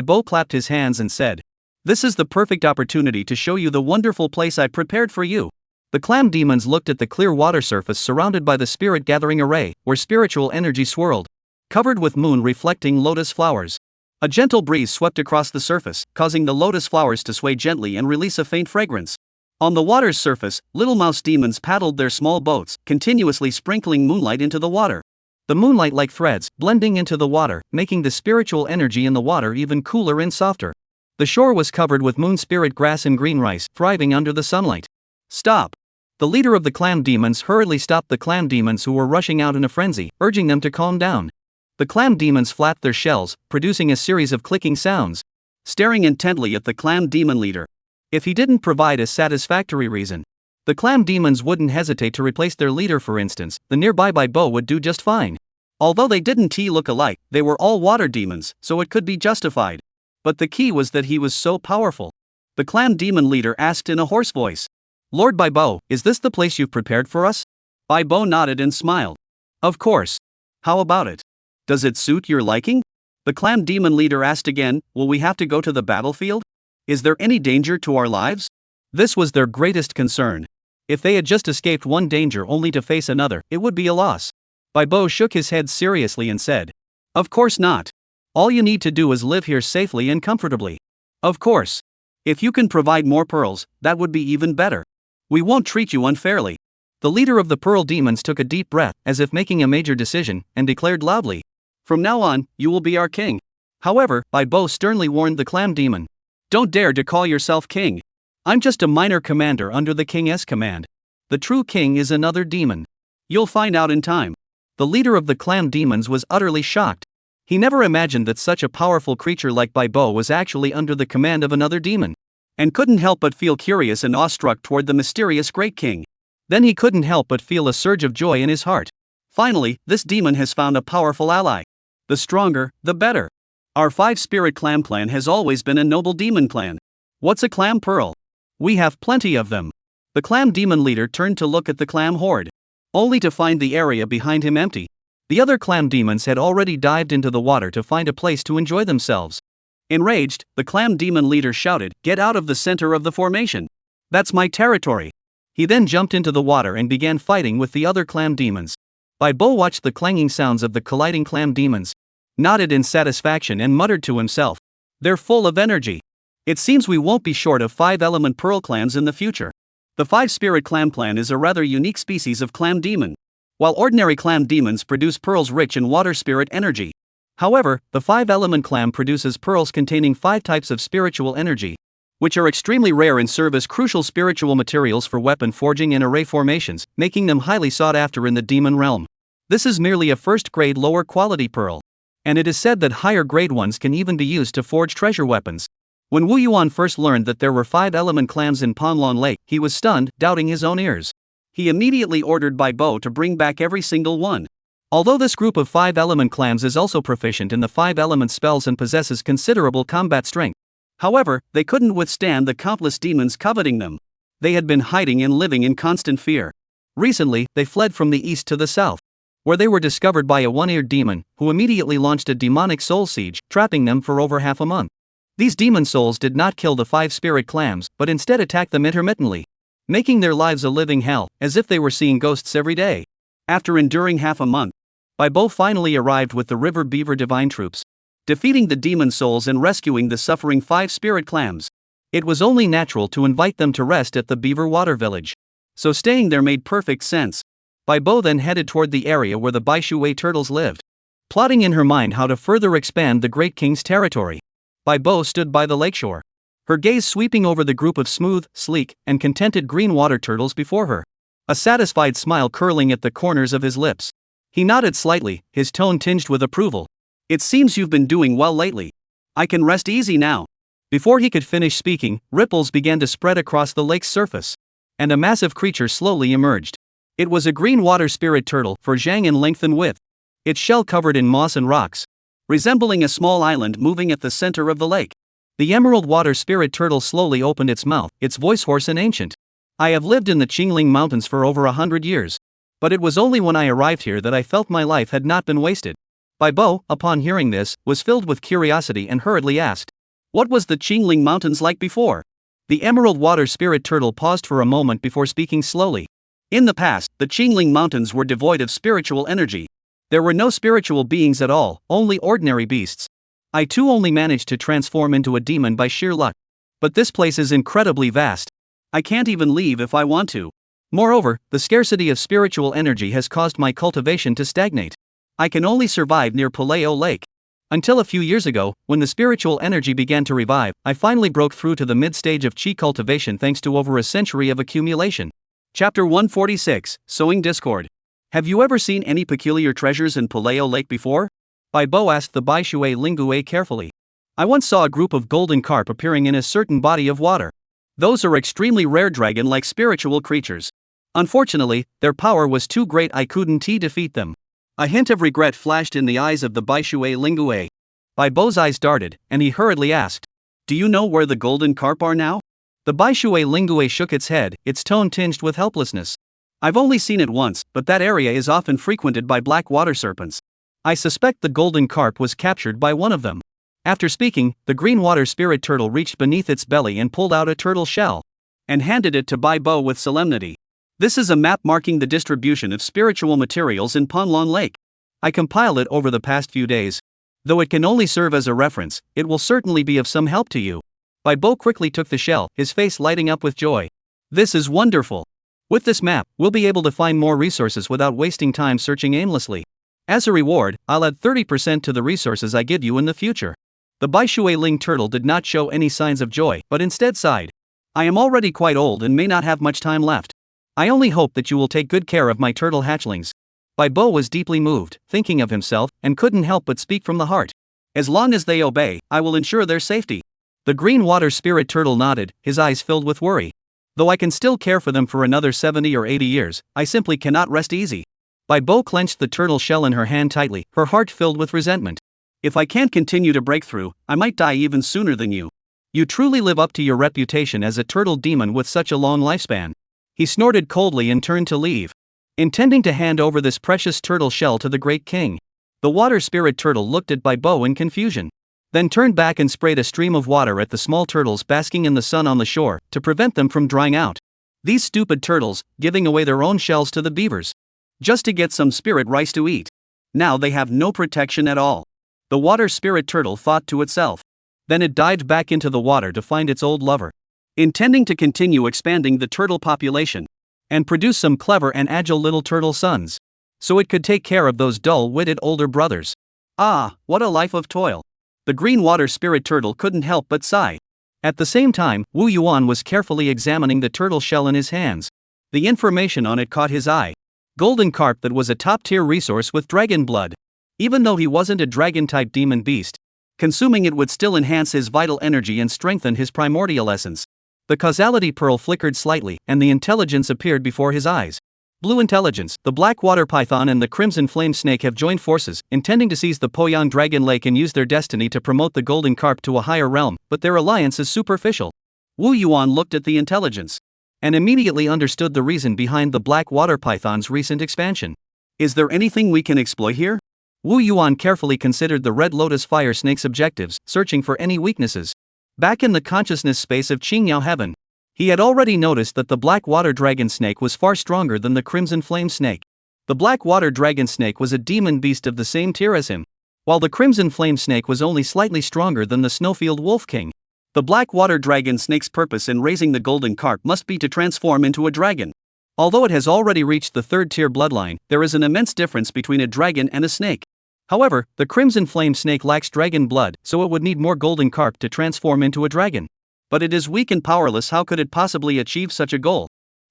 Bo clapped his hands and said, "This is the perfect opportunity to show you the wonderful place I prepared for you." The clam demons looked at the clear water surface surrounded by the spirit gathering array, where spiritual energy swirled, covered with moon-reflecting lotus flowers. A gentle breeze swept across the surface, causing the lotus flowers to sway gently and release a faint fragrance. On the water's surface, little mouse demons paddled their small boats, continuously sprinkling moonlight into the water. The moonlight like threads, blending into the water, making the spiritual energy in the water even cooler and softer. The shore was covered with moon spirit grass and green rice, thriving under the sunlight. "Stop! The leader of the clam demons hurriedly stopped the clam demons who were rushing out in a frenzy, urging them to calm down. The clam demons flapped their shells, producing a series of clicking sounds, staring intently at the clam demon leader. If he didn't provide a satisfactory reason, the clam demons wouldn't hesitate to replace their leader. For instance, the nearby Bo would do just fine. Although they didn't look alike, they were all water demons, so it could be justified. But the key was that he was so powerful. The clam demon leader asked in a hoarse voice, "Lord Bo, is this the place you've prepared for us?" Bo nodded and smiled. "Of course. How about it? Does it suit your liking?" The clam demon leader asked again, "Will we have to go to the battlefield? Is there any danger to our lives?" This was their greatest concern. If they had just escaped one danger only to face another, it would be a loss. Bo shook his head seriously and said, "Of course not. All you need to do is live here safely and comfortably. Of course. If you can provide more pearls, that would be even better. We won't treat you unfairly." The leader of the pearl demons took a deep breath, as if making a major decision, and declared loudly, "From now on, you will be our king." However, Bo sternly warned the clam demon, "Don't dare to call yourself king. I'm just a minor commander under the king's command. The true king is another demon. You'll find out in time." The leader of the clam demons was utterly shocked. He never imagined that such a powerful creature like Bo was actually under the command of another demon, and couldn't help but feel curious and awestruck toward the mysterious great king. Then he couldn't help but feel a surge of joy in his heart. Finally, this demon has found a powerful ally. The stronger, the better. Our 5-spirit clam clan has always been a noble demon clan. What's a clam pearl? We have plenty of them. The clam demon leader turned to look at the clam horde, only to find the area behind him empty. The other clam demons had already dived into the water to find a place to enjoy themselves. Enraged, the clam demon leader shouted, "Get out of the center of the formation. That's my territory." He then jumped into the water and began fighting with the other clam demons. Bo watched the clanging sounds of the colliding clam demons, nodded in satisfaction and muttered to himself, "They're full of energy. It seems we won't be short of 5-element pearl clams in the future." The 5-spirit clam clan is a rather unique species of clam demon. While ordinary clam demons produce pearls rich in water spirit energy, however, the 5-element clam produces pearls containing 5 types of spiritual energy, which are extremely rare and serve as crucial spiritual materials for weapon forging and array formations, making them highly sought after in the demon realm. This is merely a first-grade lower quality pearl, and it is said that higher-grade ones can even be used to forge treasure weapons. When Wu Yuan first learned that there were 5-element clams in Panlong Lake, he was stunned, doubting his own ears. He immediately ordered Bo to bring back every single one. Although this group of 5-element clams is also proficient in the 5-element spells and possesses considerable combat strength, however, they couldn't withstand the countless demons coveting them. They had been hiding and living in constant fear. Recently, they fled from the east to the south, where they were discovered by a one-eared demon, who immediately launched a demonic soul siege, trapping them for over half a month. These demon souls did not kill the 5-spirit clams, but instead attacked them intermittently, making their lives a living hell, as if they were seeing ghosts every day. After enduring half a month, Bo finally arrived with the river beaver divine troops, defeating the demon souls and rescuing the suffering 5-spirit clams. It was only natural to invite them to rest at the beaver water village, so staying there made perfect sense. Bo then headed toward the area where the Baishuwei turtles lived, plotting in her mind how to further expand the Great King's territory. Bo stood by the lakeshore, her gaze sweeping over the group of smooth, sleek, and contented green water turtles before her, a satisfied smile curling at the corners of his lips. He nodded slightly, his tone tinged with approval. "It seems you've been doing well lately. I can rest easy now." Before he could finish speaking, ripples began to spread across the lake's surface, and a massive creature slowly emerged. It was a green water spirit turtle, for Zhang in length and width, its shell covered in moss and rocks, resembling a small island moving at the center of the lake. The emerald water spirit turtle slowly opened its mouth, its voice hoarse and ancient. "I have lived in the Qingling Mountains for over 100 years. But it was only when I arrived here that I felt my life had not been wasted." Bo, upon hearing this, was filled with curiosity and hurriedly asked, "What was the Qingling Mountains like before?" The emerald water spirit turtle paused for a moment before speaking slowly. "In the past, the Qingling Mountains were devoid of spiritual energy. There were no spiritual beings at all, only ordinary beasts. I too only managed to transform into a demon by sheer luck. But this place is incredibly vast. I can't even leave if I want to. Moreover, the scarcity of spiritual energy has caused my cultivation to stagnate. I can only survive near Paleo Lake. Until a few years ago, when the spiritual energy began to revive, I finally broke through to the mid-stage of Qi cultivation thanks to over a century of accumulation." Chapter 146, Sowing Discord. Have you ever seen any peculiar treasures in Paleo Lake before? By Bo asked the Baishui Lingue carefully. I once saw a group of golden carp appearing in a certain body of water. Those are extremely rare dragon-like spiritual creatures. Unfortunately, their power was too great, I couldn't defeat them. A hint of regret flashed in the eyes of the Baishui Lingue. By Bo's eyes darted, and he hurriedly asked, "Do you know where the golden carp are now?" The Baishui Lingue shook its head, its tone tinged with helplessness. "I've only seen it once, but that area is often frequented by black water serpents. I suspect the golden carp was captured by one of them." After speaking, the green water spirit turtle reached beneath its belly and pulled out a turtle shell and handed it to Bai Bo with solemnity. "This is a map marking the distribution of spiritual materials in Panlong Lake. I compiled it over the past few days. Though it can only serve as a reference, it will certainly be of some help to you." Bai Bo quickly took the shell, his face lighting up with joy. "This is wonderful. With this map, we'll be able to find more resources without wasting time searching aimlessly. As a reward, I'll add 30% to the resources I give you in the future." The Baishui Ling turtle did not show any signs of joy, but instead sighed. "I am already quite old and may not have much time left. I only hope that you will take good care of my turtle hatchlings." Bai Bo was deeply moved, thinking of himself, and couldn't help but speak from the heart. "As long as they obey, I will ensure their safety." The green water spirit turtle nodded, his eyes filled with worry. "Though I can still care for them for another 70 or 80 years, I simply cannot rest easy." Bai Bo clenched the turtle shell in her hand tightly, her heart filled with resentment. "If I can't continue to break through, I might die even sooner than you. You truly live up to your reputation as a turtle demon with such a long lifespan." He snorted coldly and turned to leave, intending to hand over this precious turtle shell to the great king. The water spirit turtle looked at Bai Bo in confusion, then turned back and sprayed a stream of water at the small turtles basking in the sun on the shore, to prevent them from drying out. These stupid turtles, giving away their own shells to the beavers, just to get some spirit rice to eat. Now they have no protection at all. The water spirit turtle thought to itself. Then it dived back into the water to find its old lover, intending to continue expanding the turtle population and produce some clever and agile little turtle sons, so it could take care of those dull-witted older brothers. Ah, what a life of toil. The green water spirit turtle couldn't help but sigh. At the same time, Wu Yuan was carefully examining the turtle shell in his hands. The information on it caught his eye. Golden carp that was a top-tier resource with dragon blood. Even though he wasn't a dragon-type demon beast, consuming it would still enhance his vital energy and strengthen his primordial essence. The causality pearl flickered slightly, and the intelligence appeared before his eyes. Blue intelligence, the black water python and the crimson flame snake have joined forces, intending to seize the Poyang Dragon Lake and use their destiny to promote the golden carp to a higher realm, but their alliance is superficial. Wu Yuan looked at the intelligence and immediately understood the reason behind the black water python's recent expansion. "Is there anything we can exploit here?" Wu Yuan carefully considered the red lotus fire snake's objectives, searching for any weaknesses. Back in the consciousness space of Qingyao Heaven, he had already noticed that the black water dragon snake was far stronger than the crimson flame snake. The black water dragon snake was a demon beast of the same tier as him, while the crimson flame snake was only slightly stronger than the Snowfield Wolf King. The black water dragon snake's purpose in raising the golden carp must be to transform into a dragon. Although it has already reached the third tier bloodline, there is an immense difference between a dragon and a snake. However, the crimson flame snake lacks dragon blood, so it would need more golden carp to transform into a dragon. But it is weak and powerless. How could it possibly achieve such a goal?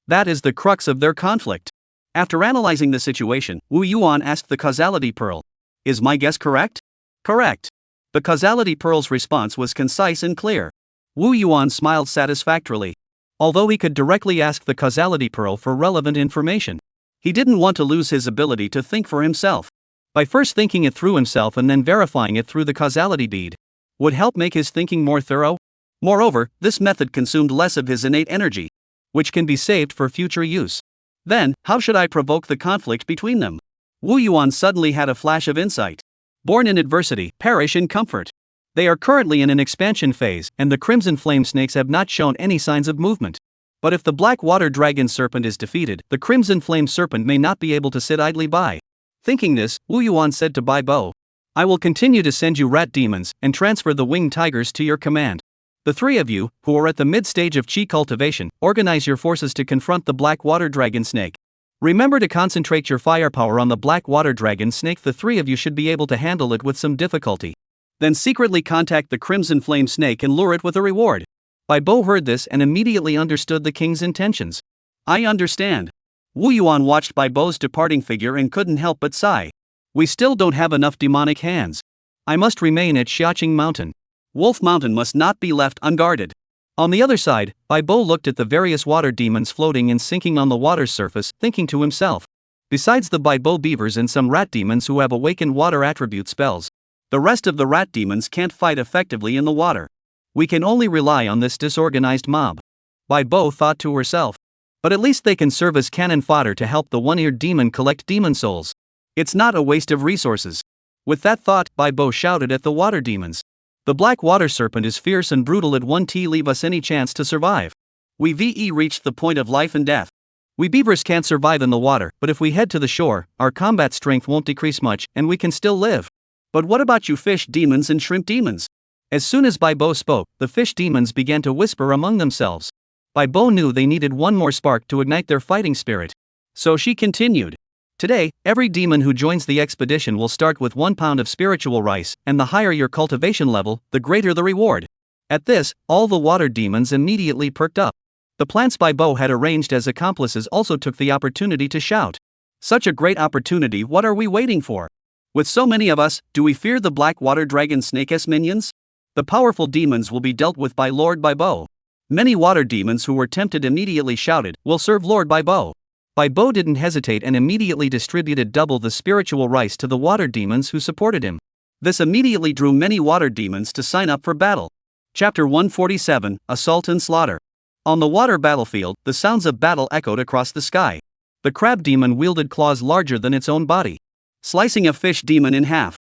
That is the crux of their conflict. After analyzing the situation, Wu Yuan asked the causality pearl, "Is my guess correct?" "Correct." The causality pearl's response was concise and clear. Wu Yuan smiled satisfactorily. Although he could directly ask the causality pearl for relevant information, he didn't want to lose his ability to think for himself. By first thinking it through himself and then verifying it through the causality bead, would help make his thinking more thorough. Moreover, this method consumed less of his innate energy, which can be saved for future use. Then, how should I provoke the conflict between them? Wu Yuan suddenly had a flash of insight. Born in adversity, perish in comfort. They are currently in an expansion phase, and the crimson flame snakes have not shown any signs of movement. But if the black water dragon serpent is defeated, the crimson flame serpent may not be able to sit idly by. Thinking this, Wu Yuan said to Bai Bo, "I will continue to send you rat demons, and transfer the winged tigers to your command. The three of you, who are at the mid-stage of Qi cultivation, organize your forces to confront the black water dragon snake. Remember to concentrate your firepower on the black water dragon snake. The three of you should be able to handle it with some difficulty. Then secretly contact the crimson flame snake and lure it with a reward." Bai Bo heard this and immediately understood the king's intentions. I understand. Wu Yuan watched Bai Bo's departing figure and couldn't help but sigh. We still don't have enough demonic hands. I must remain at Xiaoqing Mountain. Wolf Mountain must not be left unguarded. On the other side, Bai Bo looked at the various water demons floating and sinking on the water's surface, thinking to himself. Besides the Bai Bo beavers and some rat demons who have awakened water attribute spells, the rest of the rat demons can't fight effectively in the water. We can only rely on this disorganized mob. Bai Bo thought to herself. But at least they can serve as cannon fodder to help the one-eared demon collect demon souls. It's not a waste of resources. With that thought, Bai Bo shouted at the water demons. The black water serpent is fierce and brutal. At 1T, leave us any chance to survive. We VE reached the point of life and death. We beavers can't survive in the water, but if we head to the shore, our combat strength won't decrease much, and we can still live. But what about you fish demons and shrimp demons? As soon as Bai Bo spoke, the fish demons began to whisper among themselves. Bai Bo knew they needed one more spark to ignite their fighting spirit. So she continued. Today, every demon who joins the expedition will start with 1 pound of spiritual rice, and the higher your cultivation level, the greater the reward. At this, all the water demons immediately perked up. The plants Bai Bo had arranged as accomplices also took the opportunity to shout. Such a great opportunity, what are we waiting for? With so many of us, do we fear the black water dragon snake's minions? The powerful demons will be dealt with by Lord Bai Bo. Many water demons who were tempted immediately shouted, "We'll serve Lord Bai Bo." Bai Bo didn't hesitate and immediately distributed double the spiritual rice to the water demons who supported him. This immediately drew many water demons to sign up for battle. Chapter 147, Assault and Slaughter. On the water battlefield, the sounds of battle echoed across the sky. The crab demon wielded claws larger than its own body, slicing a fish demon in half.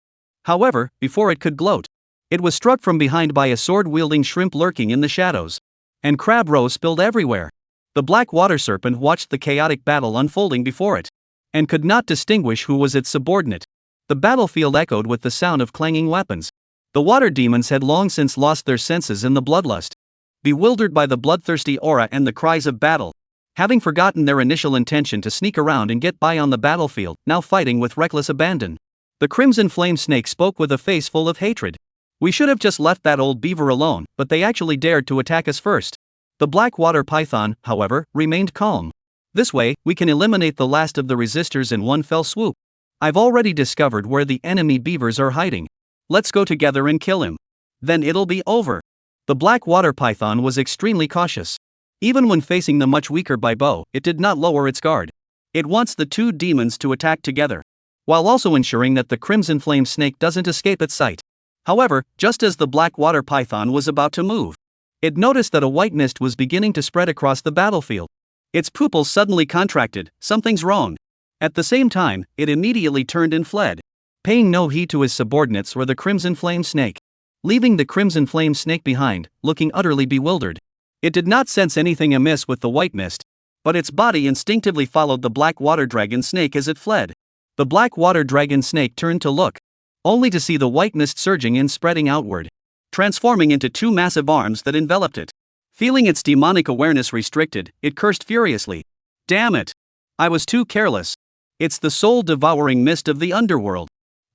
However, before it could gloat, it was struck from behind by a sword-wielding shrimp lurking in the shadows. And crab roe spilled everywhere. The black water serpent watched the chaotic battle unfolding before it, and could not distinguish who was its subordinate. The battlefield echoed with the sound of clanging weapons. The water demons had long since lost their senses in the bloodlust. Bewildered by the bloodthirsty aura and the cries of battle, having forgotten their initial intention to sneak around and get by on the battlefield, now fighting with reckless abandon. The crimson flame snake spoke with a face full of hatred. We should have just left that old beaver alone, but they actually dared to attack us first. The black water python, however, remained calm. This way, we can eliminate the last of the resistors in one fell swoop. I've already discovered where the enemy beavers are hiding. Let's go together and kill him. Then it'll be over. The black water python was extremely cautious. Even when facing the much weaker Bai Bo, it did not lower its guard. It wants the two demons to attack together, while also ensuring that the crimson flame snake doesn't escape its sight. However, just as the black water python was about to move, it noticed that a white mist was beginning to spread across the battlefield. Its pupils suddenly contracted, something's wrong. At the same time, it immediately turned and fled, paying no heed to his subordinates or the crimson flame snake. Leaving the crimson flame snake behind, looking utterly bewildered. It did not sense anything amiss with the white mist, but its body instinctively followed the black water dragon snake as it fled. The black water dragon snake turned to look, only to see the white mist surging and spreading outward, transforming into two massive arms that enveloped it. Feeling its demonic awareness restricted, it cursed furiously. Damn it! I was too careless. It's the soul-devouring mist of the underworld.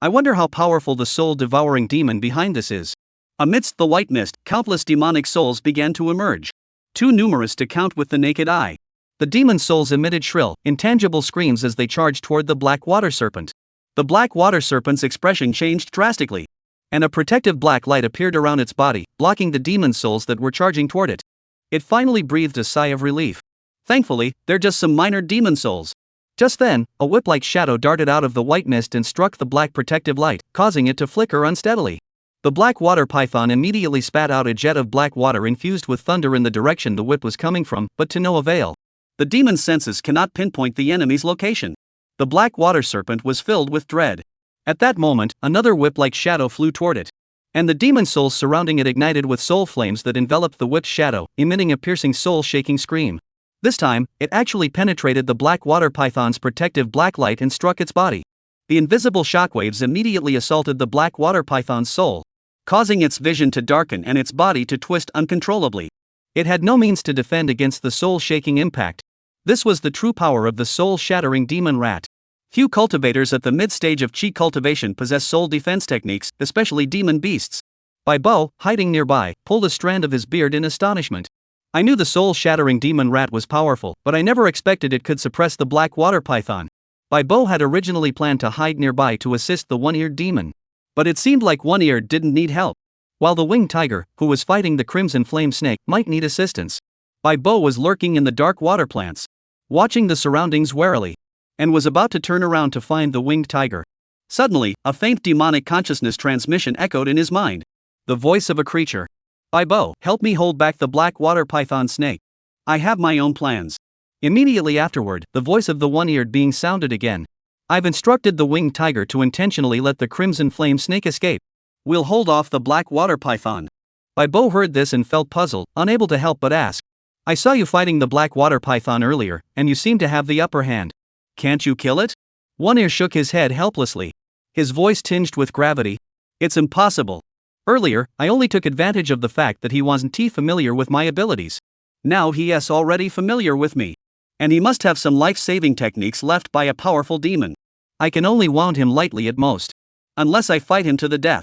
I wonder how powerful the soul-devouring demon behind this is. Amidst the white mist, countless demonic souls began to emerge, too numerous to count with the naked eye. The demon souls emitted shrill, intangible screams as they charged toward the black water serpent. The black water serpent's expression changed drastically, and a protective black light appeared around its body, blocking the demon souls that were charging toward it. It finally breathed a sigh of relief. Thankfully, they're just some minor demon souls. Just then, a whip-like shadow darted out of the white mist and struck the black protective light, causing it to flicker unsteadily. The black water python immediately spat out a jet of black water infused with thunder in the direction the whip was coming from, but to no avail. The demon's senses cannot pinpoint the enemy's location. The black water serpent was filled with dread. At that moment, another whip-like shadow flew toward it, and the demon souls surrounding it ignited with soul flames that enveloped the whip's shadow, emitting a piercing soul-shaking scream. This time, it actually penetrated the black water python's protective black light and struck its body. The invisible shockwaves immediately assaulted the black water python's soul, causing its vision to darken and its body to twist uncontrollably. It had no means to defend against the soul-shaking impact. This was the true power of the soul-shattering demon rat. Few cultivators at the mid-stage of chi cultivation possess soul defense techniques, especially demon beasts. Bai Bo, hiding nearby, pulled a strand of his beard in astonishment. I knew the soul-shattering demon rat was powerful, but I never expected it could suppress the black water python. Bo had originally planned to hide nearby to assist the one-eared demon. But it seemed like One-Eared didn't need help, while the winged tiger, who was fighting the crimson flame snake, might need assistance. Bo was lurking in the dark water plants, watching the surroundings warily, and was about to turn around to find the winged tiger. Suddenly, a faint demonic consciousness transmission echoed in his mind. The voice of a creature. Bo, help me hold back the black water python snake. I have my own plans. Immediately afterward, the voice of the one-eared being sounded again. I've instructed the winged tiger to intentionally let the crimson flame snake escape. We'll hold off the black water python. Bo heard this and felt puzzled, unable to help but ask. I saw you fighting the black water python earlier, and you seem to have the upper hand. Can't you kill it? One-Ear shook his head helplessly, his voice tinged with gravity. It's impossible. Earlier, I only took advantage of the fact that he wasn't familiar with my abilities. Now he is already familiar with me. And he must have some life-saving techniques left by a powerful demon. I can only wound him lightly at most, unless I fight him to the death.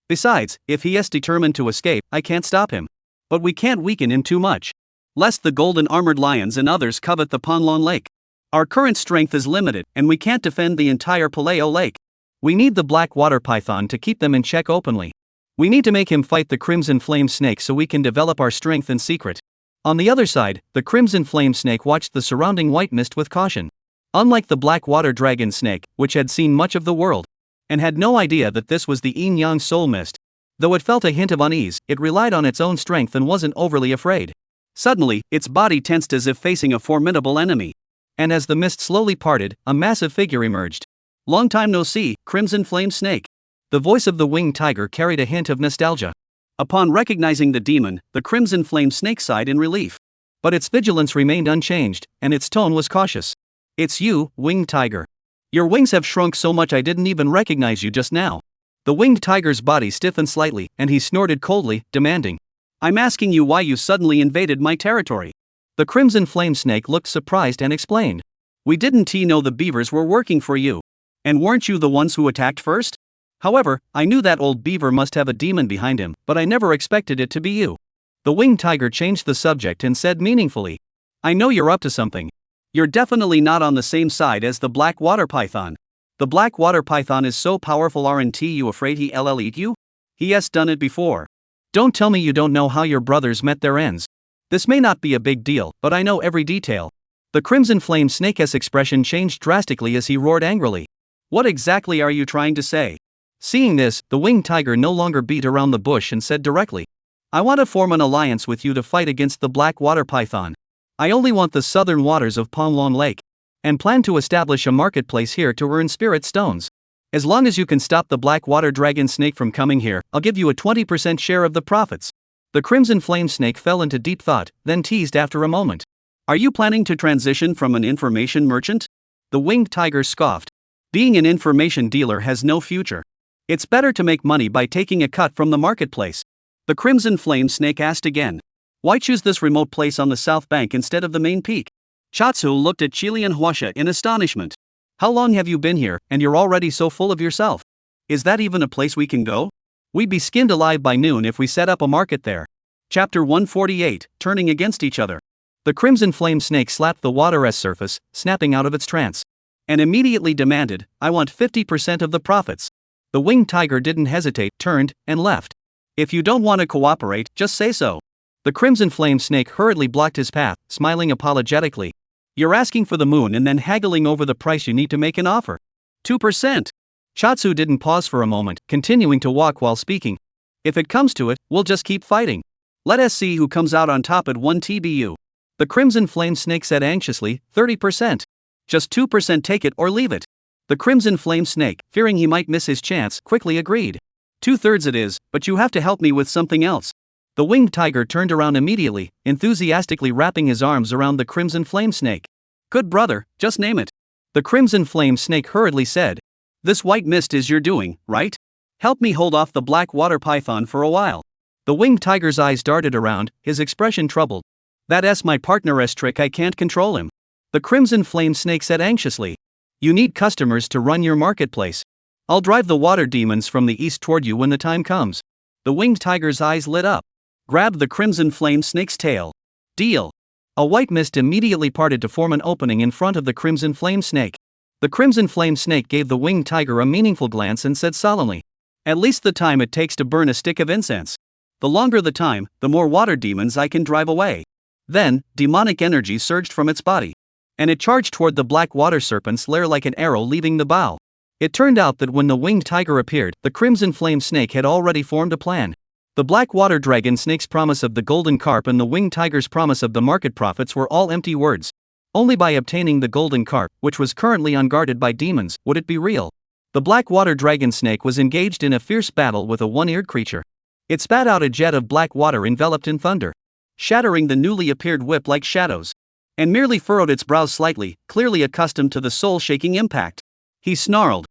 Besides, if he is determined to escape, I can't stop him. But we can't weaken him too much, lest the golden armored lions and others covet the Panlong Lake. Our current strength is limited, and we can't defend the entire Paleo Lake. We need the black water python to keep them in check openly. We need to make him fight the crimson flame snake so we can develop our strength in secret. On the other side, the crimson flame snake watched the surrounding white mist with caution. Unlike the black water dragon snake, which had seen much of the world, and had no idea that this was the yin-yang soul mist. Though it felt a hint of unease, it relied on its own strength and wasn't overly afraid. Suddenly, its body tensed as if facing a formidable enemy. And as the mist slowly parted, a massive figure emerged. Long time no see, crimson flame snake. The voice of the winged tiger carried a hint of nostalgia. Upon recognizing the demon, the crimson flame snake sighed in relief. But its vigilance remained unchanged, and its tone was cautious. It's you, winged tiger. Your wings have shrunk so much I didn't even recognize you just now. The winged tiger's body stiffened slightly, and he snorted coldly, demanding. I'm asking you why you suddenly invaded my territory. The crimson flame snake looked surprised and explained. We didn't know the beavers were working for you. And weren't you the ones who attacked first? However, I knew that old beaver must have a demon behind him, but I never expected it to be you. The winged tiger changed the subject and said meaningfully. I know you're up to something. You're definitely not on the same side as the black water python. The black water python is so powerful, aren't you afraid he'll eat you? He has done it before. Don't tell me you don't know how your brothers met their ends. This may not be a big deal, but I know every detail. The crimson flame snake's expression changed drastically as he roared angrily. What exactly are you trying to say? Seeing this, the winged tiger no longer beat around the bush and said directly. I want to form an alliance with you to fight against the black water python. I only want the southern waters of Panlong Lake, and plan to establish a marketplace here to earn spirit stones. As long as you can stop the black water dragon snake from coming here, I'll give you a 20% share of the profits. The crimson flame snake fell into deep thought, then teased after a moment. Are you planning to transition from an information merchant? The winged tiger scoffed. Being an information dealer has no future. It's better to make money by taking a cut from the marketplace. The crimson flame snake asked again. Why choose this remote place on the south bank instead of the main peak? Chatsu looked at Chilian Huasha in astonishment. How long have you been here, and you're already so full of yourself? Is that even a place we can go? We'd be skinned alive by noon if we set up a market there. Chapter 148, Turning Against Each Other. The crimson flame snake slapped the water's surface, snapping out of its trance, and immediately demanded, I want 50% of the profits. The winged tiger didn't hesitate, turned, and left. If you don't want to cooperate, just say so. The crimson flame snake hurriedly blocked his path, smiling apologetically. You're asking for the moon and then haggling over the price you need to make an offer. 2%. Chatsu didn't pause for a moment, continuing to walk while speaking. If it comes to it, we'll just keep fighting. Let us see who comes out on top at 1 TBU. The crimson flame snake said anxiously, 30%. Just 2% take it or leave it. The crimson flame snake, fearing he might miss his chance, quickly agreed. 2/3 it is, but you have to help me with something else. The winged tiger turned around immediately, enthusiastically wrapping his arms around the crimson flame snake. Good brother, just name it. The crimson flame snake hurriedly said. This white mist is your doing, right? Help me hold off the black water python for a while. The winged tiger's eyes darted around, his expression troubled. That's my partner's trick, I can't control him. The crimson flame snake said anxiously. You need customers to run your marketplace. I'll drive the water demons from the east toward you when the time comes. The winged tiger's eyes lit up. Grabbed the crimson flame snake's tail. Deal. A white mist immediately parted to form an opening in front of the crimson flame snake. The crimson flame snake gave the winged tiger a meaningful glance and said solemnly, "At least the time it takes to burn a stick of incense. The longer the time, the more water demons I can drive away." Then, demonic energy surged from its body, and it charged toward the black water serpent's lair like an arrow leaving the bow. It turned out that when the winged tiger appeared, the crimson flame snake had already formed a plan. The black water dragon snake's promise of the golden carp and the winged tiger's promise of the market profits were all empty words. Only by obtaining the golden carp, which was currently unguarded by demons, would it be real. The black water dragon snake was engaged in a fierce battle with a one-eared creature. It spat out a jet of black water enveloped in thunder, shattering the newly appeared whip like shadows, and merely furrowed its brows slightly, clearly accustomed to the soul-shaking impact. He snarled,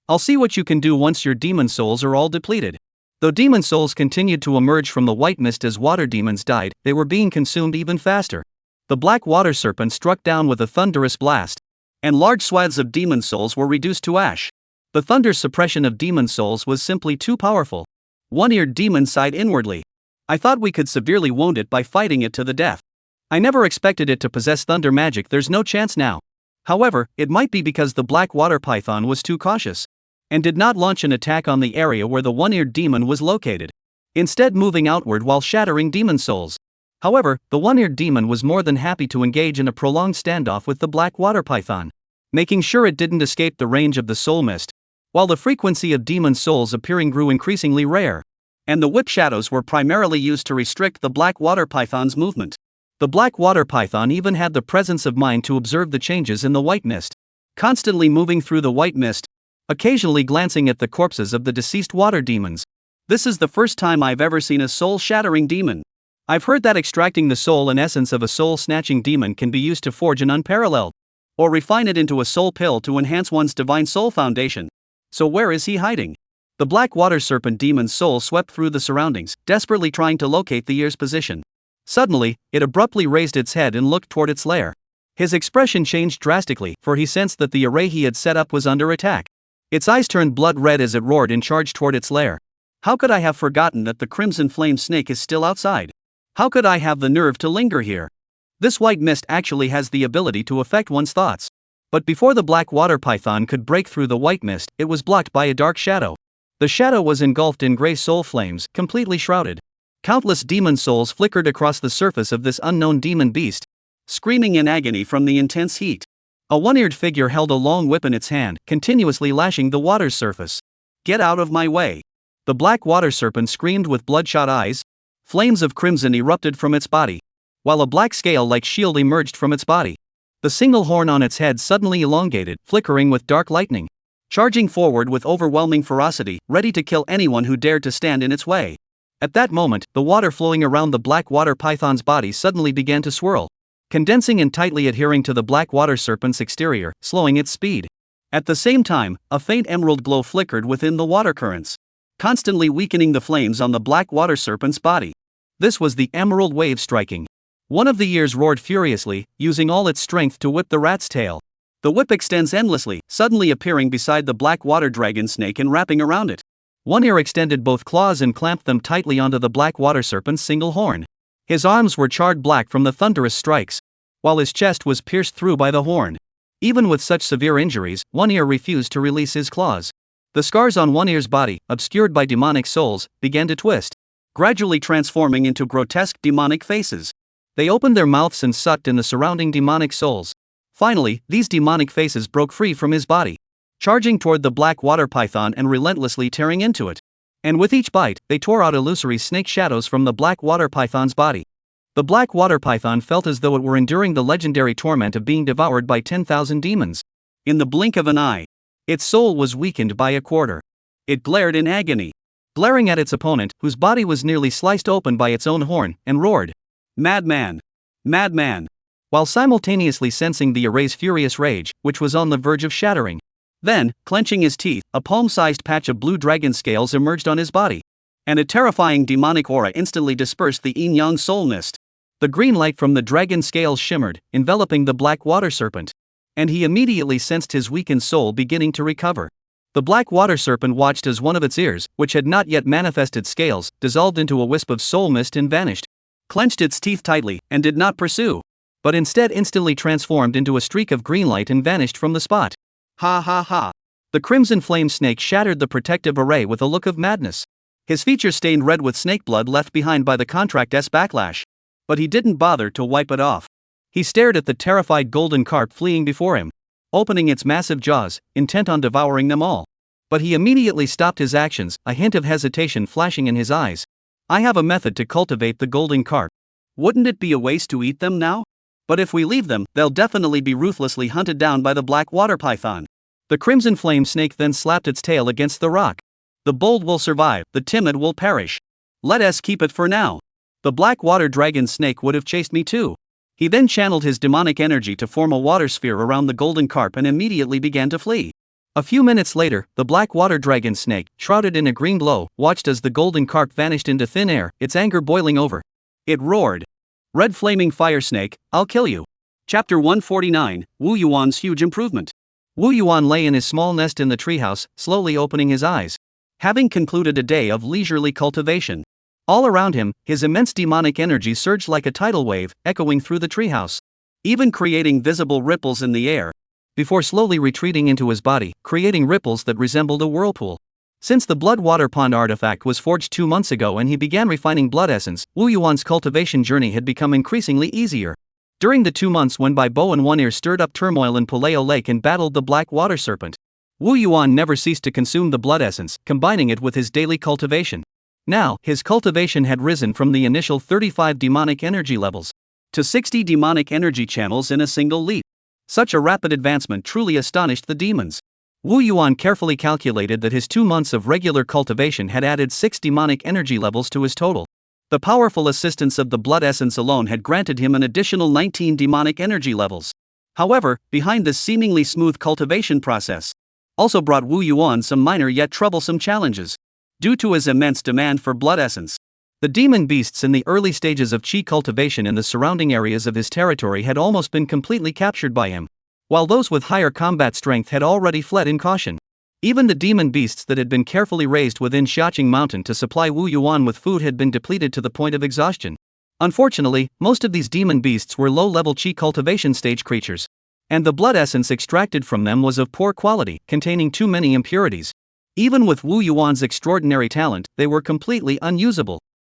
"I'll see what you can do once your demon souls are all depleted." Though demon souls continued to emerge from the white mist as water demons died, they were being consumed even faster. The black water serpent struck down with a thunderous blast, and large swaths of demon souls were reduced to ash. The thunder's suppression of demon souls was simply too powerful. One-eared demon sighed inwardly. "I thought we could severely wound it by fighting it to the death. I never expected it to possess thunder magic. There's no chance now." However, it might be because the black water python was too cautious, and did not launch an attack on the area where the one-eared demon was located, instead moving outward while shattering demon souls. However, the one-eared demon was more than happy to engage in a prolonged standoff with the black water python, making sure it didn't escape the range of the soul mist, while the frequency of demon souls appearing grew increasingly rare, and the whip shadows were primarily used to restrict the black water python's movement. The black water python even had the presence of mind to observe the changes in the white mist, constantly moving through the white mist, occasionally glancing at the corpses of the deceased water demons. "This is the first time I've ever seen a soul-shattering demon. I've heard that extracting the soul and essence of a soul-snatching demon can be used to forge an unparalleled, or refine it into a soul pill to enhance one's divine soul foundation. So where is he hiding?" The black water serpent demon's soul swept through the surroundings, desperately trying to locate the ear's position. Suddenly, it abruptly raised its head and looked toward its lair. His expression changed drastically, for he sensed that the array he had set up was under attack. Its eyes turned blood red as it roared and charged toward its lair. "How could I have forgotten that the crimson flame snake is still outside? How could I have the nerve to linger here? This white mist actually has the ability to affect one's thoughts." But before the black water python could break through the white mist, it was blocked by a dark shadow. The shadow was engulfed in gray soul flames, completely shrouded. Countless demon souls flickered across the surface of this unknown demon beast, screaming in agony from the intense heat. A one-eared figure held a long whip in its hand, continuously lashing the water's surface. "Get out of my way!" The black water serpent screamed with bloodshot eyes. Flames of crimson erupted from its body, while a black scale-like shield emerged from its body. The single horn on its head suddenly elongated, flickering with dark lightning, charging forward with overwhelming ferocity, ready to kill anyone who dared to stand in its way. At that moment, the water flowing around the black water python's body suddenly began to swirl, condensing and tightly adhering to the black water serpent's exterior, slowing its speed. At the same time, a faint emerald glow flickered within the water currents, constantly weakening the flames on the black water serpent's body. This was the emerald wave striking. One of the ears roared furiously, using all its strength to whip the rat's tail. The whip extends endlessly, suddenly appearing beside the black water dragon snake and wrapping around it. One ear extended both claws and clamped them tightly onto the black water serpent's single horn. His arms were charred black from the thunderous strikes, while his chest was pierced through by the horn. Even with such severe injuries, One Ear refused to release his claws. The scars on One Ear's body, obscured by demonic souls, began to twist, gradually transforming into grotesque demonic faces. They opened their mouths and sucked in the surrounding demonic souls. Finally, these demonic faces broke free from his body, charging toward the black water python and relentlessly tearing into it. And with each bite, they tore out illusory snake shadows from the black water python's body. The black water python felt as though it were enduring the legendary torment of being devoured by 10,000 demons. In the blink of an eye, its soul was weakened by a quarter. It glared in agony, glaring at its opponent, whose body was nearly sliced open by its own horn, and roared, "Madman! Madman!" while simultaneously sensing the array's furious rage, which was on the verge of shattering. Then, clenching his teeth, a palm-sized patch of blue dragon scales emerged on his body, and a terrifying demonic aura instantly dispersed the yin-yang soul mist. The green light from the dragon scales shimmered, enveloping the black water serpent, and he immediately sensed his weakened soul beginning to recover. The black water serpent watched as one of its ears, which had not yet manifested scales, dissolved into a wisp of soul mist and vanished. clenched its teeth tightly, and did not pursue, but instead instantly transformed into a streak of green light and vanished from the spot. Ha ha ha. The crimson flame snake shattered the protective array with a look of madness. His features stained red with snake blood left behind by the contract's backlash. But he didn't bother to wipe it off. He stared at the terrified golden carp fleeing before him, opening its massive jaws, intent on devouring them all. But he immediately stopped his actions, a hint of hesitation flashing in his eyes. I have a method to cultivate the golden carp. Wouldn't it be a waste to eat them now? But if we leave them, they'll definitely be ruthlessly hunted down by the black water python. The crimson flame snake then slapped its tail against the rock. The bold will survive, the timid will perish. Let us keep it for now. The black water dragon snake would have chased me too. He then channeled his demonic energy to form a water sphere around the golden carp and immediately began to flee. A few minutes later, the black water dragon snake, shrouded in a green glow, watched as the golden carp vanished into thin air, its anger boiling over. It roared. Red flaming fire snake, I'll kill you. Chapter 149, Wu Yuan's huge improvement. Wu Yuan lay in his small nest in the treehouse, slowly opening his eyes. Having concluded a day of leisurely cultivation. All around him, his immense demonic energy surged like a tidal wave, echoing through the treehouse, even creating visible ripples in the air, before slowly retreating into his body, creating ripples that resembled a whirlpool. Since the blood water pond artifact was forged 2 months ago and he began refining blood essence, Wu Yuan's cultivation journey had become increasingly easier. During the 2 months when by Bo and One Ear stirred up turmoil in Puleo Lake and battled the black water serpent, Wu Yuan never ceased to consume the blood essence, combining it with his daily cultivation. Now, his cultivation had risen from the initial 35 demonic energy levels to 60 demonic energy channels in a single leap. Such a rapid advancement truly astonished the demons. Wu Yuan carefully calculated that his 2 months of regular cultivation had added 6 demonic energy levels to his total. The powerful assistance of the blood essence alone had granted him an additional 19 demonic energy levels. However, behind this seemingly smooth cultivation process also brought Wu Yuan some minor yet troublesome challenges. Due to his immense demand for blood essence, the demon beasts in the early stages of Qi cultivation in the surrounding areas of his territory had almost been completely captured by him, while those with higher combat strength had already fled in caution. Even the demon beasts that had been carefully raised within Xiaoing Mountain to supply Wu Yuan with food had been depleted to the point of exhaustion. Unfortunately, most of these demon beasts were low-level Qi cultivation stage creatures, and the blood essence extracted from them was of poor quality, containing too many impurities. Even with Wu Yuan's extraordinary talent, they were completely unusable.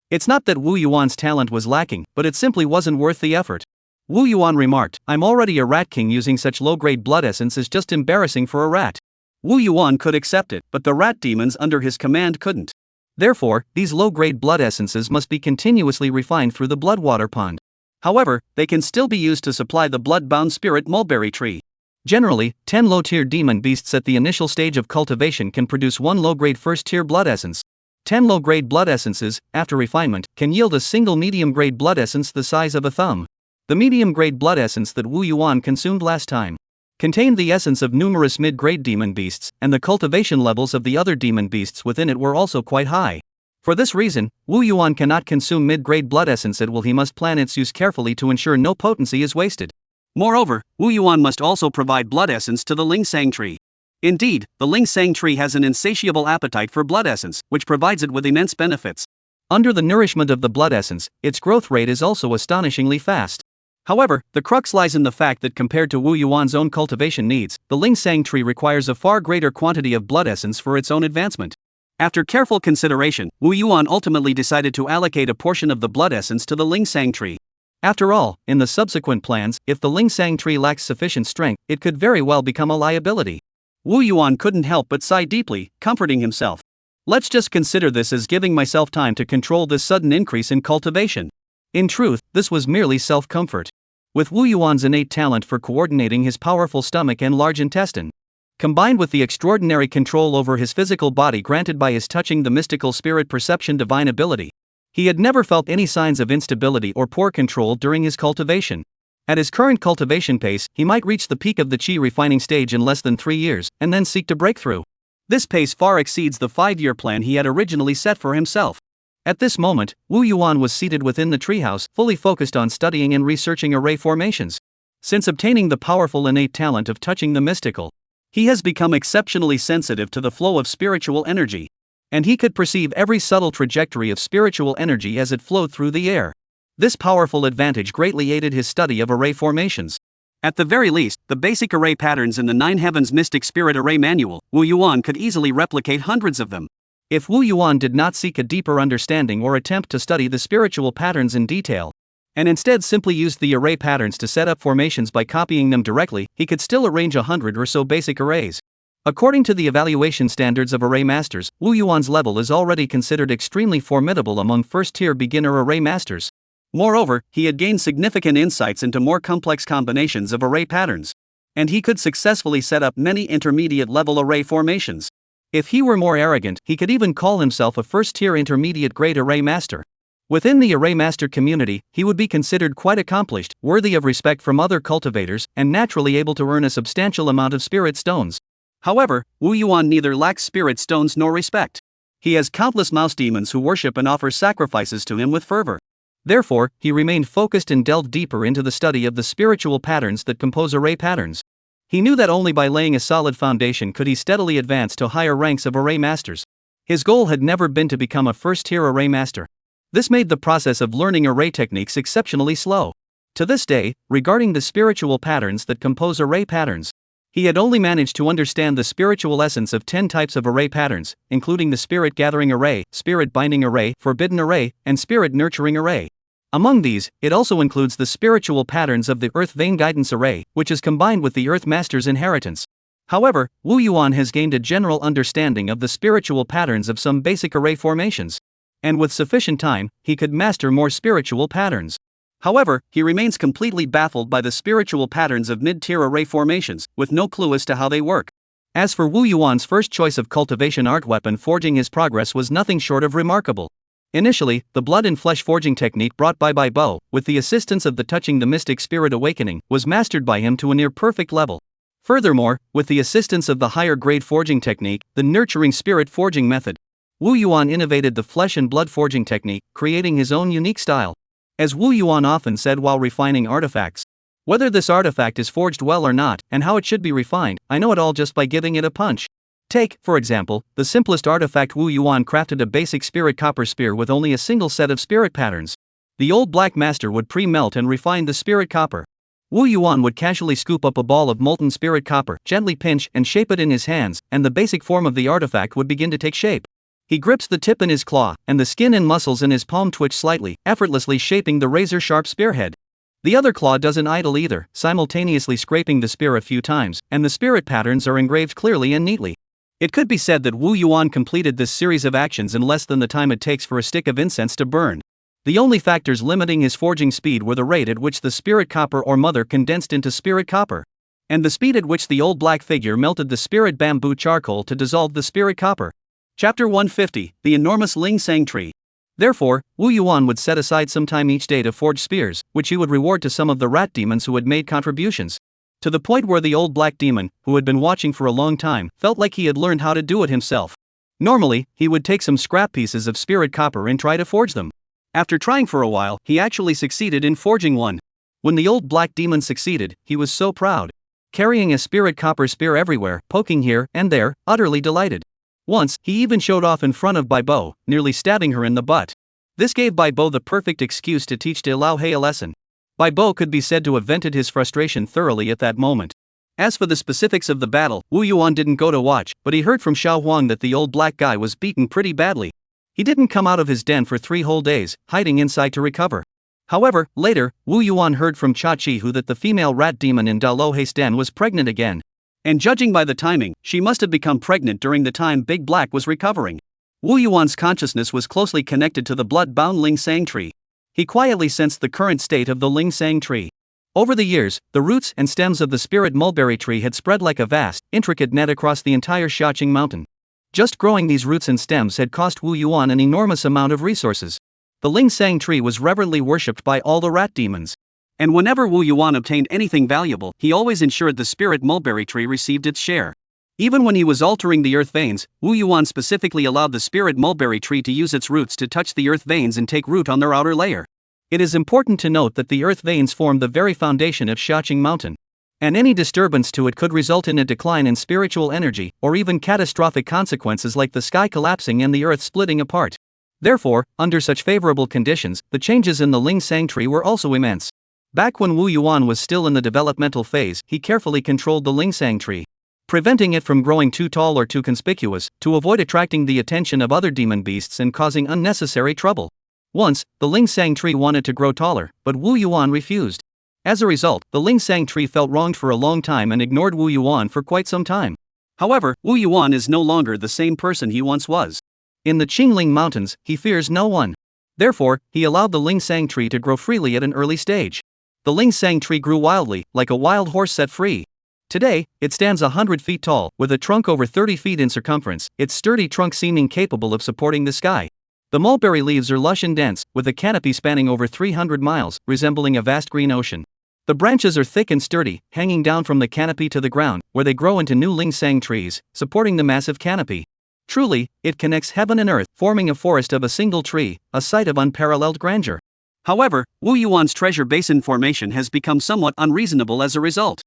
It's not that Wu Yuan's talent was lacking, but it simply wasn't worth the effort. Wu Yuan remarked, I'm already a rat king, using such low-grade blood essence is just embarrassing for a rat. Wu Yuan could accept it, but the rat demons under his command couldn't. Therefore, these low-grade blood essences must be continuously refined through the blood water pond. However, they can still be used to supply the bloodbound spirit mulberry tree. Generally, 10 low-tier demon beasts at the initial stage of cultivation can produce 1 low-grade first-tier blood essence. 10 low-grade blood essences, after refinement, can yield a single medium-grade blood essence the size of a thumb. The medium-grade blood essence that Wu Yuan consumed last time contained the essence of numerous mid-grade demon beasts, and the cultivation levels of the other demon beasts within it were also quite high. For this reason, Wu Yuan cannot consume mid-grade blood essence at will. He must plan its use carefully to ensure no potency is wasted. Moreover, Wu Yuan must also provide blood essence to the Lingsang tree. Indeed, the Lingsang tree has an insatiable appetite for blood essence, which provides it with immense benefits. Under the nourishment of the blood essence, its growth rate is also astonishingly fast. However, the crux lies in the fact that compared to Wu Yuan's own cultivation needs, the Lingsang tree requires a far greater quantity of blood essence for its own advancement. After careful consideration, Wu Yuan ultimately decided to allocate a portion of the blood essence to the Lingsang tree. After all, in the subsequent plans, if the Lingsang tree lacks sufficient strength, it could very well become a liability. Wu Yuan couldn't help but sigh deeply, comforting himself. Let's just consider this as giving myself time to control this sudden increase in cultivation. In truth, this was merely self-comfort. With Wu Yuan's innate talent for coordinating his powerful stomach and large intestine, combined with the extraordinary control over his physical body granted by his touching the mystical spirit perception divine ability, he had never felt any signs of instability or poor control during his cultivation. At his current cultivation pace, he might reach the peak of the Qi refining stage in less than 3 years, and then seek to break through. This pace far exceeds the 5-year plan he had originally set for himself. At this moment, Wu Yuan was seated within the treehouse, fully focused on studying and researching array formations. Since obtaining the powerful innate talent of touching the mystical, he has become exceptionally sensitive to the flow of spiritual energy, and he could perceive every subtle trajectory of spiritual energy as it flowed through the air. This powerful advantage greatly aided his study of array formations. At the very least, the basic array patterns in the Nine Heavens Mystic Spirit Array Manual, Wu Yuan could easily replicate hundreds of them. If Wu Yuan did not seek a deeper understanding or attempt to study the spiritual patterns in detail, and instead simply used the array patterns to set up formations by copying them directly, he could still arrange 100 or so basic arrays. According to the evaluation standards of array masters, Wu Yuan's level is already considered extremely formidable among first-tier beginner array masters. Moreover, he had gained significant insights into more complex combinations of array patterns, and he could successfully set up many intermediate-level array formations. If he were more arrogant, he could even call himself a first-tier intermediate-grade array master. Within the array master community, he would be considered quite accomplished, worthy of respect from other cultivators, and naturally able to earn a substantial amount of spirit stones. However, Wu Yuan neither lacks spirit stones nor respect. He has countless mouse demons who worship and offer sacrifices to him with fervor. Therefore, he remained focused and delved deeper into the study of the spiritual patterns that compose array patterns. He knew that only by laying a solid foundation could he steadily advance to higher ranks of array masters. His goal had never been to become a first-tier array master. This made the process of learning array techniques exceptionally slow. To this day, regarding the spiritual patterns that compose array patterns, he had only managed to understand the spiritual essence of 10 types of array patterns, including the spirit gathering array, spirit binding array, forbidden array, and spirit nurturing array. Among these, it also includes the spiritual patterns of the Earth Vein Guidance Array, which is combined with the Earth Master's Inheritance. However, Wu Yuan has gained a general understanding of the spiritual patterns of some basic array formations. And with sufficient time, he could master more spiritual patterns. However, he remains completely baffled by the spiritual patterns of mid-tier array formations, with no clue as to how they work. As for Wu Yuan's first choice of cultivation art weapon forging, his progress was nothing short of remarkable. Initially, the blood and flesh forging technique brought by Bo, with the assistance of the Touching the Mystic Spirit Awakening, was mastered by him to a near-perfect level. Furthermore, with the assistance of the higher-grade forging technique, the Nurturing Spirit Forging method, Wu Yuan innovated the flesh and blood forging technique, creating his own unique style. As Wu Yuan often said while refining artifacts, "Whether this artifact is forged well or not, and how it should be refined, I know it all just by giving it a punch." Take, for example, the simplest artifact. Wu Yuan crafted a basic spirit copper spear with only a single set of spirit patterns. The old black master would pre-melt and refine the spirit copper. Wu Yuan would casually scoop up a ball of molten spirit copper, gently pinch and shape it in his hands, and the basic form of the artifact would begin to take shape. He grips the tip in his claw, and the skin and muscles in his palm twitch slightly, effortlessly shaping the razor-sharp spearhead. The other claw doesn't idle either, simultaneously scraping the spear a few times, and the spirit patterns are engraved clearly and neatly. It could be said that Wu Yuan completed this series of actions in less than the time it takes for a stick of incense to burn. The only factors limiting his forging speed were the rate at which the spirit copper or mother condensed into spirit copper, and the speed at which the old black figure melted the spirit bamboo charcoal to dissolve the spirit copper. Chapter 150, The Enormous Ling Sang Tree. Therefore, Wu Yuan would set aside some time each day to forge spears, which he would reward to some of the rat demons who had made contributions. To the point where the old black demon, who had been watching for a long time, felt like he had learned how to do it himself. Normally, he would take some scrap pieces of spirit copper and try to forge them. After trying for a while, he actually succeeded in forging one. When the old black demon succeeded, he was so proud. Carrying a spirit copper spear everywhere, poking here and there, utterly delighted. Once, he even showed off in front of Bo, nearly stabbing her in the butt. This gave Bo the perfect excuse to teach De Lao He a lesson. Bo could be said to have vented his frustration thoroughly at that moment. As for the specifics of the battle, Wu Yuan didn't go to watch, but he heard from Xiao Huang that the old black guy was beaten pretty badly. He didn't come out of his den for 3 whole days, hiding inside to recover. However, later, Wu Yuan heard from Cha Chi-hu that the female rat demon in Da Lo Hei's den was pregnant again. And judging by the timing, she must have become pregnant during the time Big Black was recovering. Wu Yuan's consciousness was closely connected to the blood-bound Ling Sang tree. He quietly sensed the current state of the Ling Sang tree. Over the years, the roots and stems of the spirit mulberry tree had spread like a vast, intricate net across the entire Xiaoqing mountain. Just growing these roots and stems had cost Wu Yuan an enormous amount of resources. The Ling Sang tree was reverently worshipped by all the rat demons. And whenever Wu Yuan obtained anything valuable, he always ensured the spirit mulberry tree received its share. Even when he was altering the earth veins, Wu Yuan specifically allowed the spirit mulberry tree to use its roots to touch the earth veins and take root on their outer layer. It is important to note that the earth veins form the very foundation of Xiaoqing Mountain. And any disturbance to it could result in a decline in spiritual energy, or even catastrophic consequences like the sky collapsing and the earth splitting apart. Therefore, under such favorable conditions, the changes in the Ling Sang tree were also immense. Back when Wu Yuan was still in the developmental phase, he carefully controlled the Ling Sang tree, preventing it from growing too tall or too conspicuous, to avoid attracting the attention of other demon beasts and causing unnecessary trouble. Once, the Ling Sang tree wanted to grow taller, but Wu Yuan refused. As a result, the Ling Sang tree felt wronged for a long time and ignored Wu Yuan for quite some time. However, Wu Yuan is no longer the same person he once was. In the Qingling Mountains, he fears no one. Therefore, he allowed the Ling Sang tree to grow freely at an early stage. The Ling Sang tree grew wildly, like a wild horse set free. Today, it stands 100 feet tall, with a trunk over 30 feet in circumference, its sturdy trunk seeming capable of supporting the sky. The mulberry leaves are lush and dense, with a canopy spanning over 300 miles, resembling a vast green ocean. The branches are thick and sturdy, hanging down from the canopy to the ground, where they grow into new Ling Sang trees, supporting the massive canopy. Truly, it connects heaven and earth, forming a forest of a single tree, a sight of unparalleled grandeur. However, Wu Yuan's treasure basin formation has become somewhat unreasonable as a result.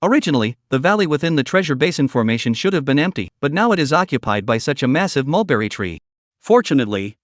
Originally, the valley within the treasure basin formation should have been empty, but now it is occupied by such a massive mulberry tree. Fortunately,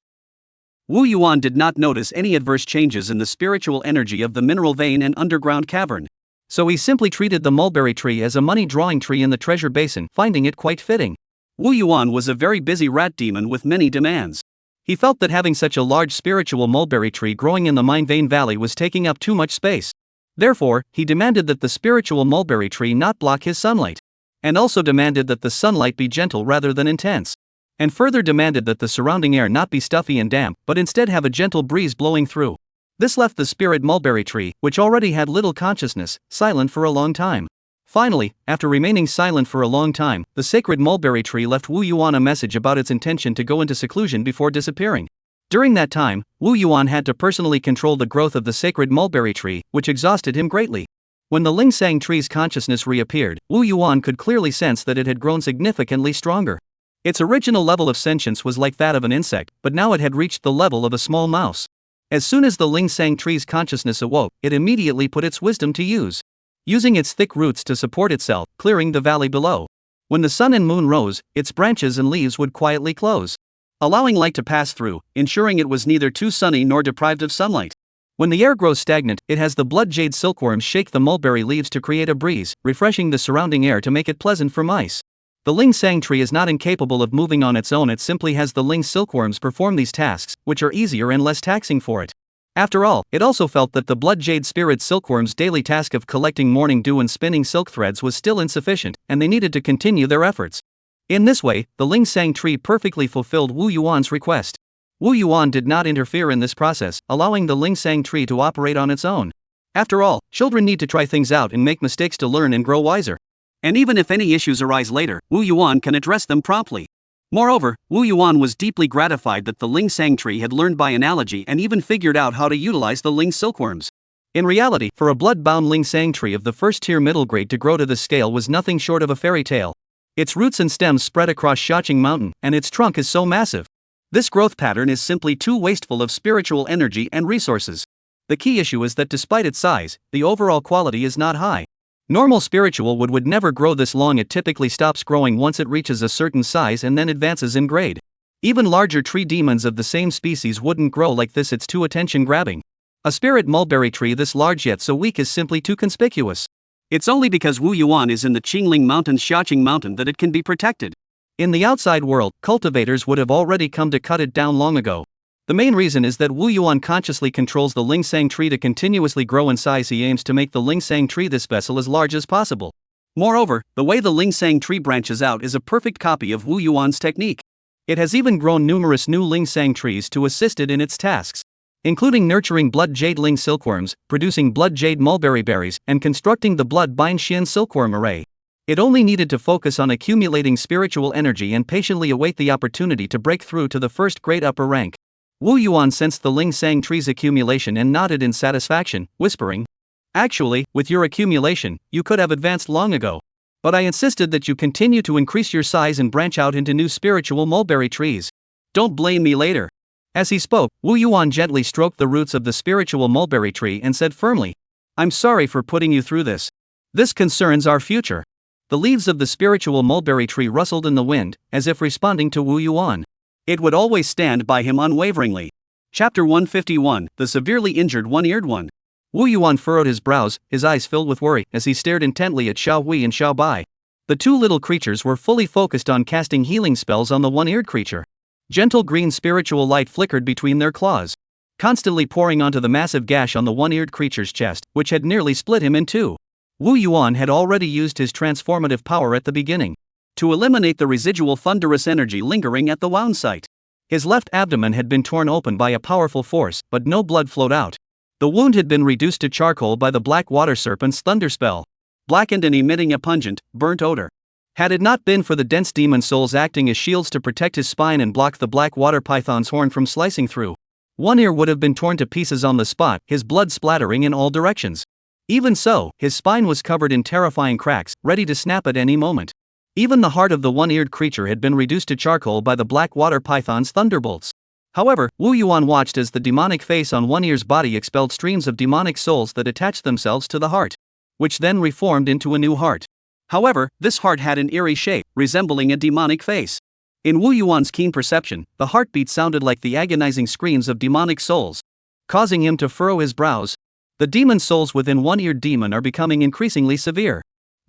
Wu Yuan did not notice any adverse changes in the spiritual energy of the mineral vein and underground cavern. So he simply treated the mulberry tree as a money-drawing tree in the treasure basin, finding it quite fitting. Wu Yuan was a very busy rat demon with many demands. He felt that having such a large spiritual mulberry tree growing in the mine vein valley was taking up too much space. Therefore, he demanded that the spiritual mulberry tree not block his sunlight. And also demanded that the sunlight be gentle rather than intense. And further demanded that the surrounding air not be stuffy and damp, but instead have a gentle breeze blowing through. This left the spirit mulberry tree, which already had little consciousness, silent for a long time. Finally, after remaining silent for a long time, the sacred mulberry tree left Wu Yuan a message about its intention to go into seclusion before disappearing. During that time, Wu Yuan had to personally control the growth of the sacred mulberry tree, which exhausted him greatly. When the Ling Sang tree's consciousness reappeared, Wu Yuan could clearly sense that it had grown significantly stronger. Its original level of sentience was like that of an insect, but now it had reached the level of a small mouse. As soon as the Ling Sang tree's consciousness awoke, it immediately put its wisdom to use, using its thick roots to support itself, clearing the valley below. When the sun and moon rose, its branches and leaves would quietly close, allowing light to pass through, ensuring it was neither too sunny nor deprived of sunlight. When the air grows stagnant, it has the blood jade silkworms shake the mulberry leaves to create a breeze, refreshing the surrounding air to make it pleasant for mice. The Ling Sang tree is not incapable of moving on its own, it simply has the Ling silkworms perform these tasks, which are easier and less taxing for it. After all, it also felt that the blood jade spirit silkworms' daily task of collecting morning dew and spinning silk threads was still insufficient, and they needed to continue their efforts. In this way, the Ling Sang tree perfectly fulfilled Wu Yuan's request. Wu Yuan did not interfere in this process, allowing the Ling Sang tree to operate on its own. After all, children need to try things out and make mistakes to learn and grow wiser. And even if any issues arise later, Wu Yuan can address them promptly. Moreover, Wu Yuan was deeply gratified that the Ling Sang tree had learned by analogy and even figured out how to utilize the Ling silkworms. In reality, for a bloodbound Ling Sang tree of the first tier middle grade to grow to this scale was nothing short of a fairy tale. Its roots and stems spread across Xiaoing Mountain, and its trunk is so massive. This growth pattern is simply too wasteful of spiritual energy and resources. The key issue is that despite its size, the overall quality is not high. Normal spiritual wood would never grow this long. It typically stops growing once it reaches a certain size and then advances in grade. Even larger tree demons of the same species wouldn't grow like this, it's too attention-grabbing. A spirit mulberry tree this large yet so weak is simply too conspicuous. It's only because Wu Yuan is in the Qingling Mountains, Xiaoing Mountain, that it can be protected. In the outside world, cultivators would have already come to cut it down long ago. The main reason is that Wu Yuan consciously controls the Ling Sang tree to continuously grow in size. He aims to make the Ling Sang tree this vessel as large as possible. Moreover, the way the Ling Sang tree branches out is a perfect copy of Wu Yuan's technique. It has even grown numerous new Ling Sang trees to assist it in its tasks, including nurturing blood jade Ling silkworms, producing blood jade mulberry berries, and constructing the blood bind Xian silkworm array. It only needed to focus on accumulating spiritual energy and patiently await the opportunity to break through to the first grade upper rank. Wu Yuan sensed the Ling Sang tree's accumulation and nodded in satisfaction, whispering, "Actually, with your accumulation, you could have advanced long ago. But I insisted that you continue to increase your size and branch out into new spiritual mulberry trees. Don't blame me later." As he spoke, Wu Yuan gently stroked the roots of the spiritual mulberry tree and said firmly, "I'm sorry for putting you through this. This concerns our future." The leaves of the spiritual mulberry tree rustled in the wind, as if responding to Wu Yuan. It would always stand by him unwaveringly. Chapter 151, The Severely Injured One-Eared One. Wu Yuan furrowed his brows, his eyes filled with worry, as he stared intently at Xiao Hui and Xiao Bai. The two little creatures were fully focused on casting healing spells on the one-eared creature. Gentle green spiritual light flickered between their claws, constantly pouring onto the massive gash on the one-eared creature's chest, which had nearly split him in two. Wu Yuan had already used his transformative power at the beginning to eliminate the residual thunderous energy lingering at the wound site. His left abdomen had been torn open by a powerful force, but no blood flowed out. The wound had been reduced to charcoal by the black water serpent's thunder spell, blackened and emitting a pungent, burnt odor. Had it not been for the dense demon souls acting as shields to protect his spine and block the black water python's horn from slicing through, one ear would have been torn to pieces on the spot, his blood splattering in all directions. Even so, his spine was covered in terrifying cracks, ready to snap at any moment. Even the heart of the one-eared creature had been reduced to charcoal by the black water python's thunderbolts. However, Wu Yuan watched as the demonic face on one ear's body expelled streams of demonic souls that attached themselves to the heart, which then reformed into a new heart. However, this heart had an eerie shape, resembling a demonic face. In Wu Yuan's keen perception, the heartbeat sounded like the agonizing screams of demonic souls, causing him to furrow his brows. The demon souls within one-eared demon are becoming increasingly severe.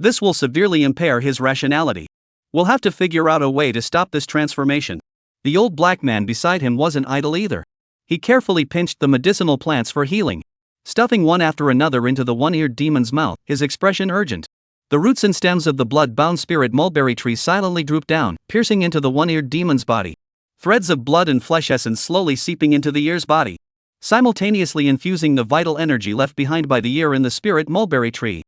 This will severely impair his rationality. We'll have to figure out a way to stop this transformation. The old black man beside him wasn't idle either. He carefully pinched the medicinal plants for healing, stuffing one after another into the one-eared demon's mouth, his expression urgent. The roots and stems of the blood-bound spirit mulberry tree silently drooped down, piercing into the one-eared demon's body. Threads of blood and flesh essence slowly seeping into the ear's body, simultaneously infusing the vital energy left behind by the ear in the spirit mulberry tree.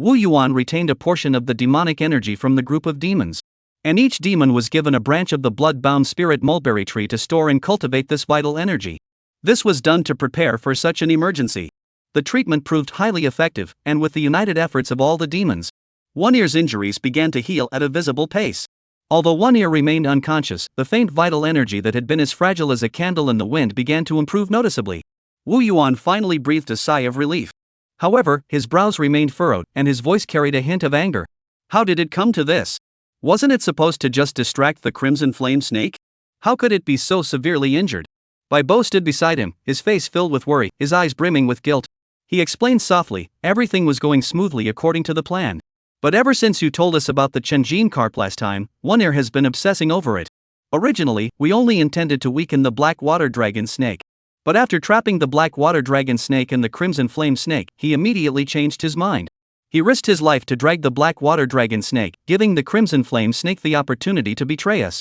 Wu Yuan retained a portion of the demonic energy from the group of demons, and each demon was given a branch of the blood-bound spirit mulberry tree to store and cultivate this vital energy. This was done to prepare for such an emergency. The treatment proved highly effective, and with the united efforts of all the demons, One Ear's injuries began to heal at a visible pace. Although One Ear remained unconscious, the faint vital energy that had been as fragile as a candle in the wind began to improve noticeably. Wu Yuan finally breathed a sigh of relief. However, his brows remained furrowed, and his voice carried a hint of anger. How did it come to this? Wasn't it supposed to just distract the crimson flame snake? How could it be so severely injured? Bai Bo stood beside him, his face filled with worry, his eyes brimming with guilt. He explained softly, everything was going smoothly according to the plan. But ever since you told us about the Chenjin carp last time, One Ear has been obsessing over it. Originally, we only intended to weaken the black water dragon snake. But after trapping the black water dragon snake and the crimson flame snake, he immediately changed his mind. He risked his life to drag the black water dragon snake, giving the crimson flame snake the opportunity to betray us.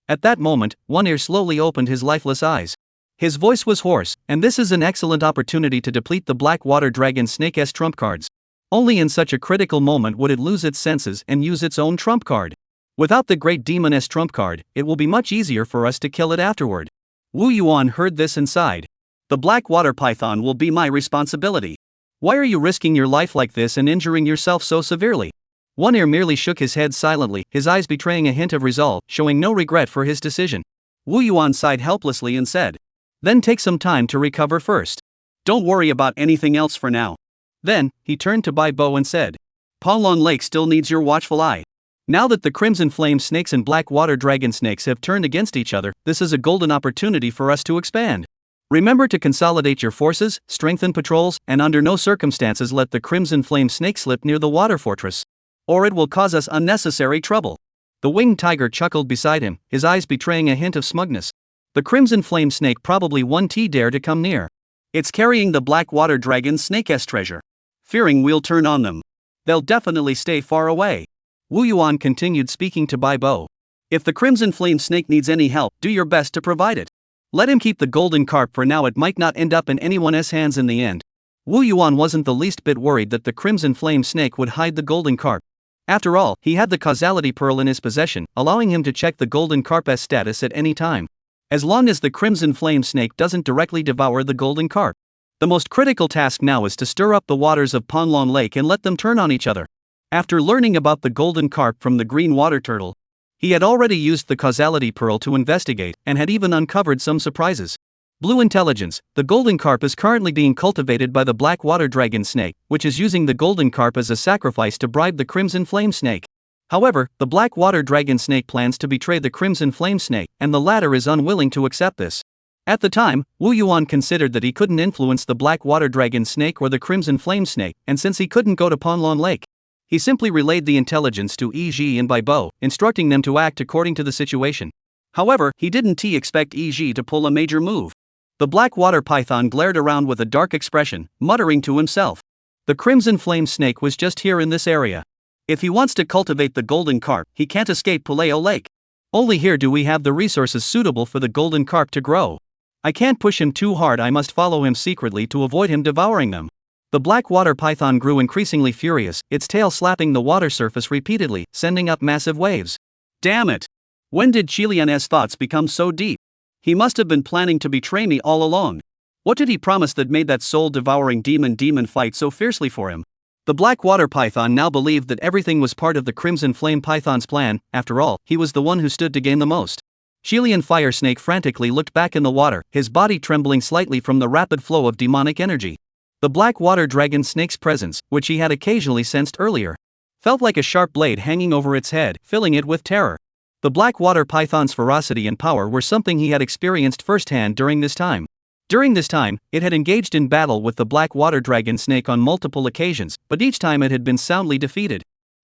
At that moment, One Ear slowly opened his lifeless eyes. His voice was hoarse, and this is an excellent opportunity to deplete the black water dragon snake's trump cards. Only in such a critical moment would it lose its senses and use its own trump card. Without the great demon's trump card, it will be much easier for us to kill it afterward. Wu Yuan heard this and sighed. The black water python will be my responsibility. Why are you risking your life like this and injuring yourself so severely? One Ear merely shook his head silently, his eyes betraying a hint of resolve, showing no regret for his decision. Wu Yuan sighed helplessly and said, then take some time to recover first. Don't worry about anything else for now. Then, he turned to Bai Bo and said, Panlong Lake still needs your watchful eye. Now that the crimson flame snakes and black water dragon snakes have turned against each other, this is a golden opportunity for us to expand. Remember to consolidate your forces, strengthen patrols, and under no circumstances let the crimson flame snake slip near the water fortress, or it will cause us unnecessary trouble. The winged tiger chuckled beside him, his eyes betraying a hint of smugness. The crimson flame snake probably won't dare to come near. It's carrying the black water dragon snake's treasure. Fearing we'll turn on them, they'll definitely stay far away. Wu Yuan continued speaking to Bai Bo. If the crimson flame snake needs any help, do your best to provide it. Let him keep the golden carp for now, it might not end up in anyone's hands in the end. Wu Yuan wasn't the least bit worried that the crimson flame snake would hide the golden carp. After all, he had the causality pearl in his possession, allowing him to check the golden carp's status at any time. As long as the crimson flame snake doesn't directly devour the golden carp. The most critical task now is to stir up the waters of Panlong Lake and let them turn on each other. After learning about the golden carp from the green water turtle, he had already used the causality pearl to investigate, and had even uncovered some surprises. Blue intelligence, the golden carp is currently being cultivated by the black water dragon snake, which is using the golden carp as a sacrifice to bribe the crimson flame snake. However, the black water dragon snake plans to betray the crimson flame snake, and the latter is unwilling to accept this. At the time, Wu Yuan considered that he couldn't influence the black water dragon snake or the crimson flame snake, and since he couldn't go to Panlong Lake, he simply relayed the intelligence to Yi Ji and Bai Bo, instructing them to act according to the situation. However, he didn't expect Yi Ji to pull a major move. The black water python glared around with a dark expression, muttering to himself. The crimson flame snake was just here in this area. If he wants to cultivate the golden carp, he can't escape Puleo Lake. Only here do we have the resources suitable for the golden carp to grow. I can't push him too hard, I must follow him secretly to avoid him devouring them. The black water python grew increasingly furious, its tail slapping the water surface repeatedly, sending up massive waves. Damn it! When did Qilian's thoughts become so deep? He must have been planning to betray me all along. What did he promise that made that soul-devouring demon fight so fiercely for him? The black water python now believed that everything was part of the crimson flame python's plan. After all, he was the one who stood to gain the most. Qilian fire snake frantically looked back in the water, his body trembling slightly from the rapid flow of demonic energy. The black water dragon snake's presence, which he had occasionally sensed earlier, felt like a sharp blade hanging over its head, filling it with terror. The black water python's ferocity and power were something he had experienced firsthand during this time. During this time, it had engaged in battle with the black water dragon snake on multiple occasions, but each time it had been soundly defeated.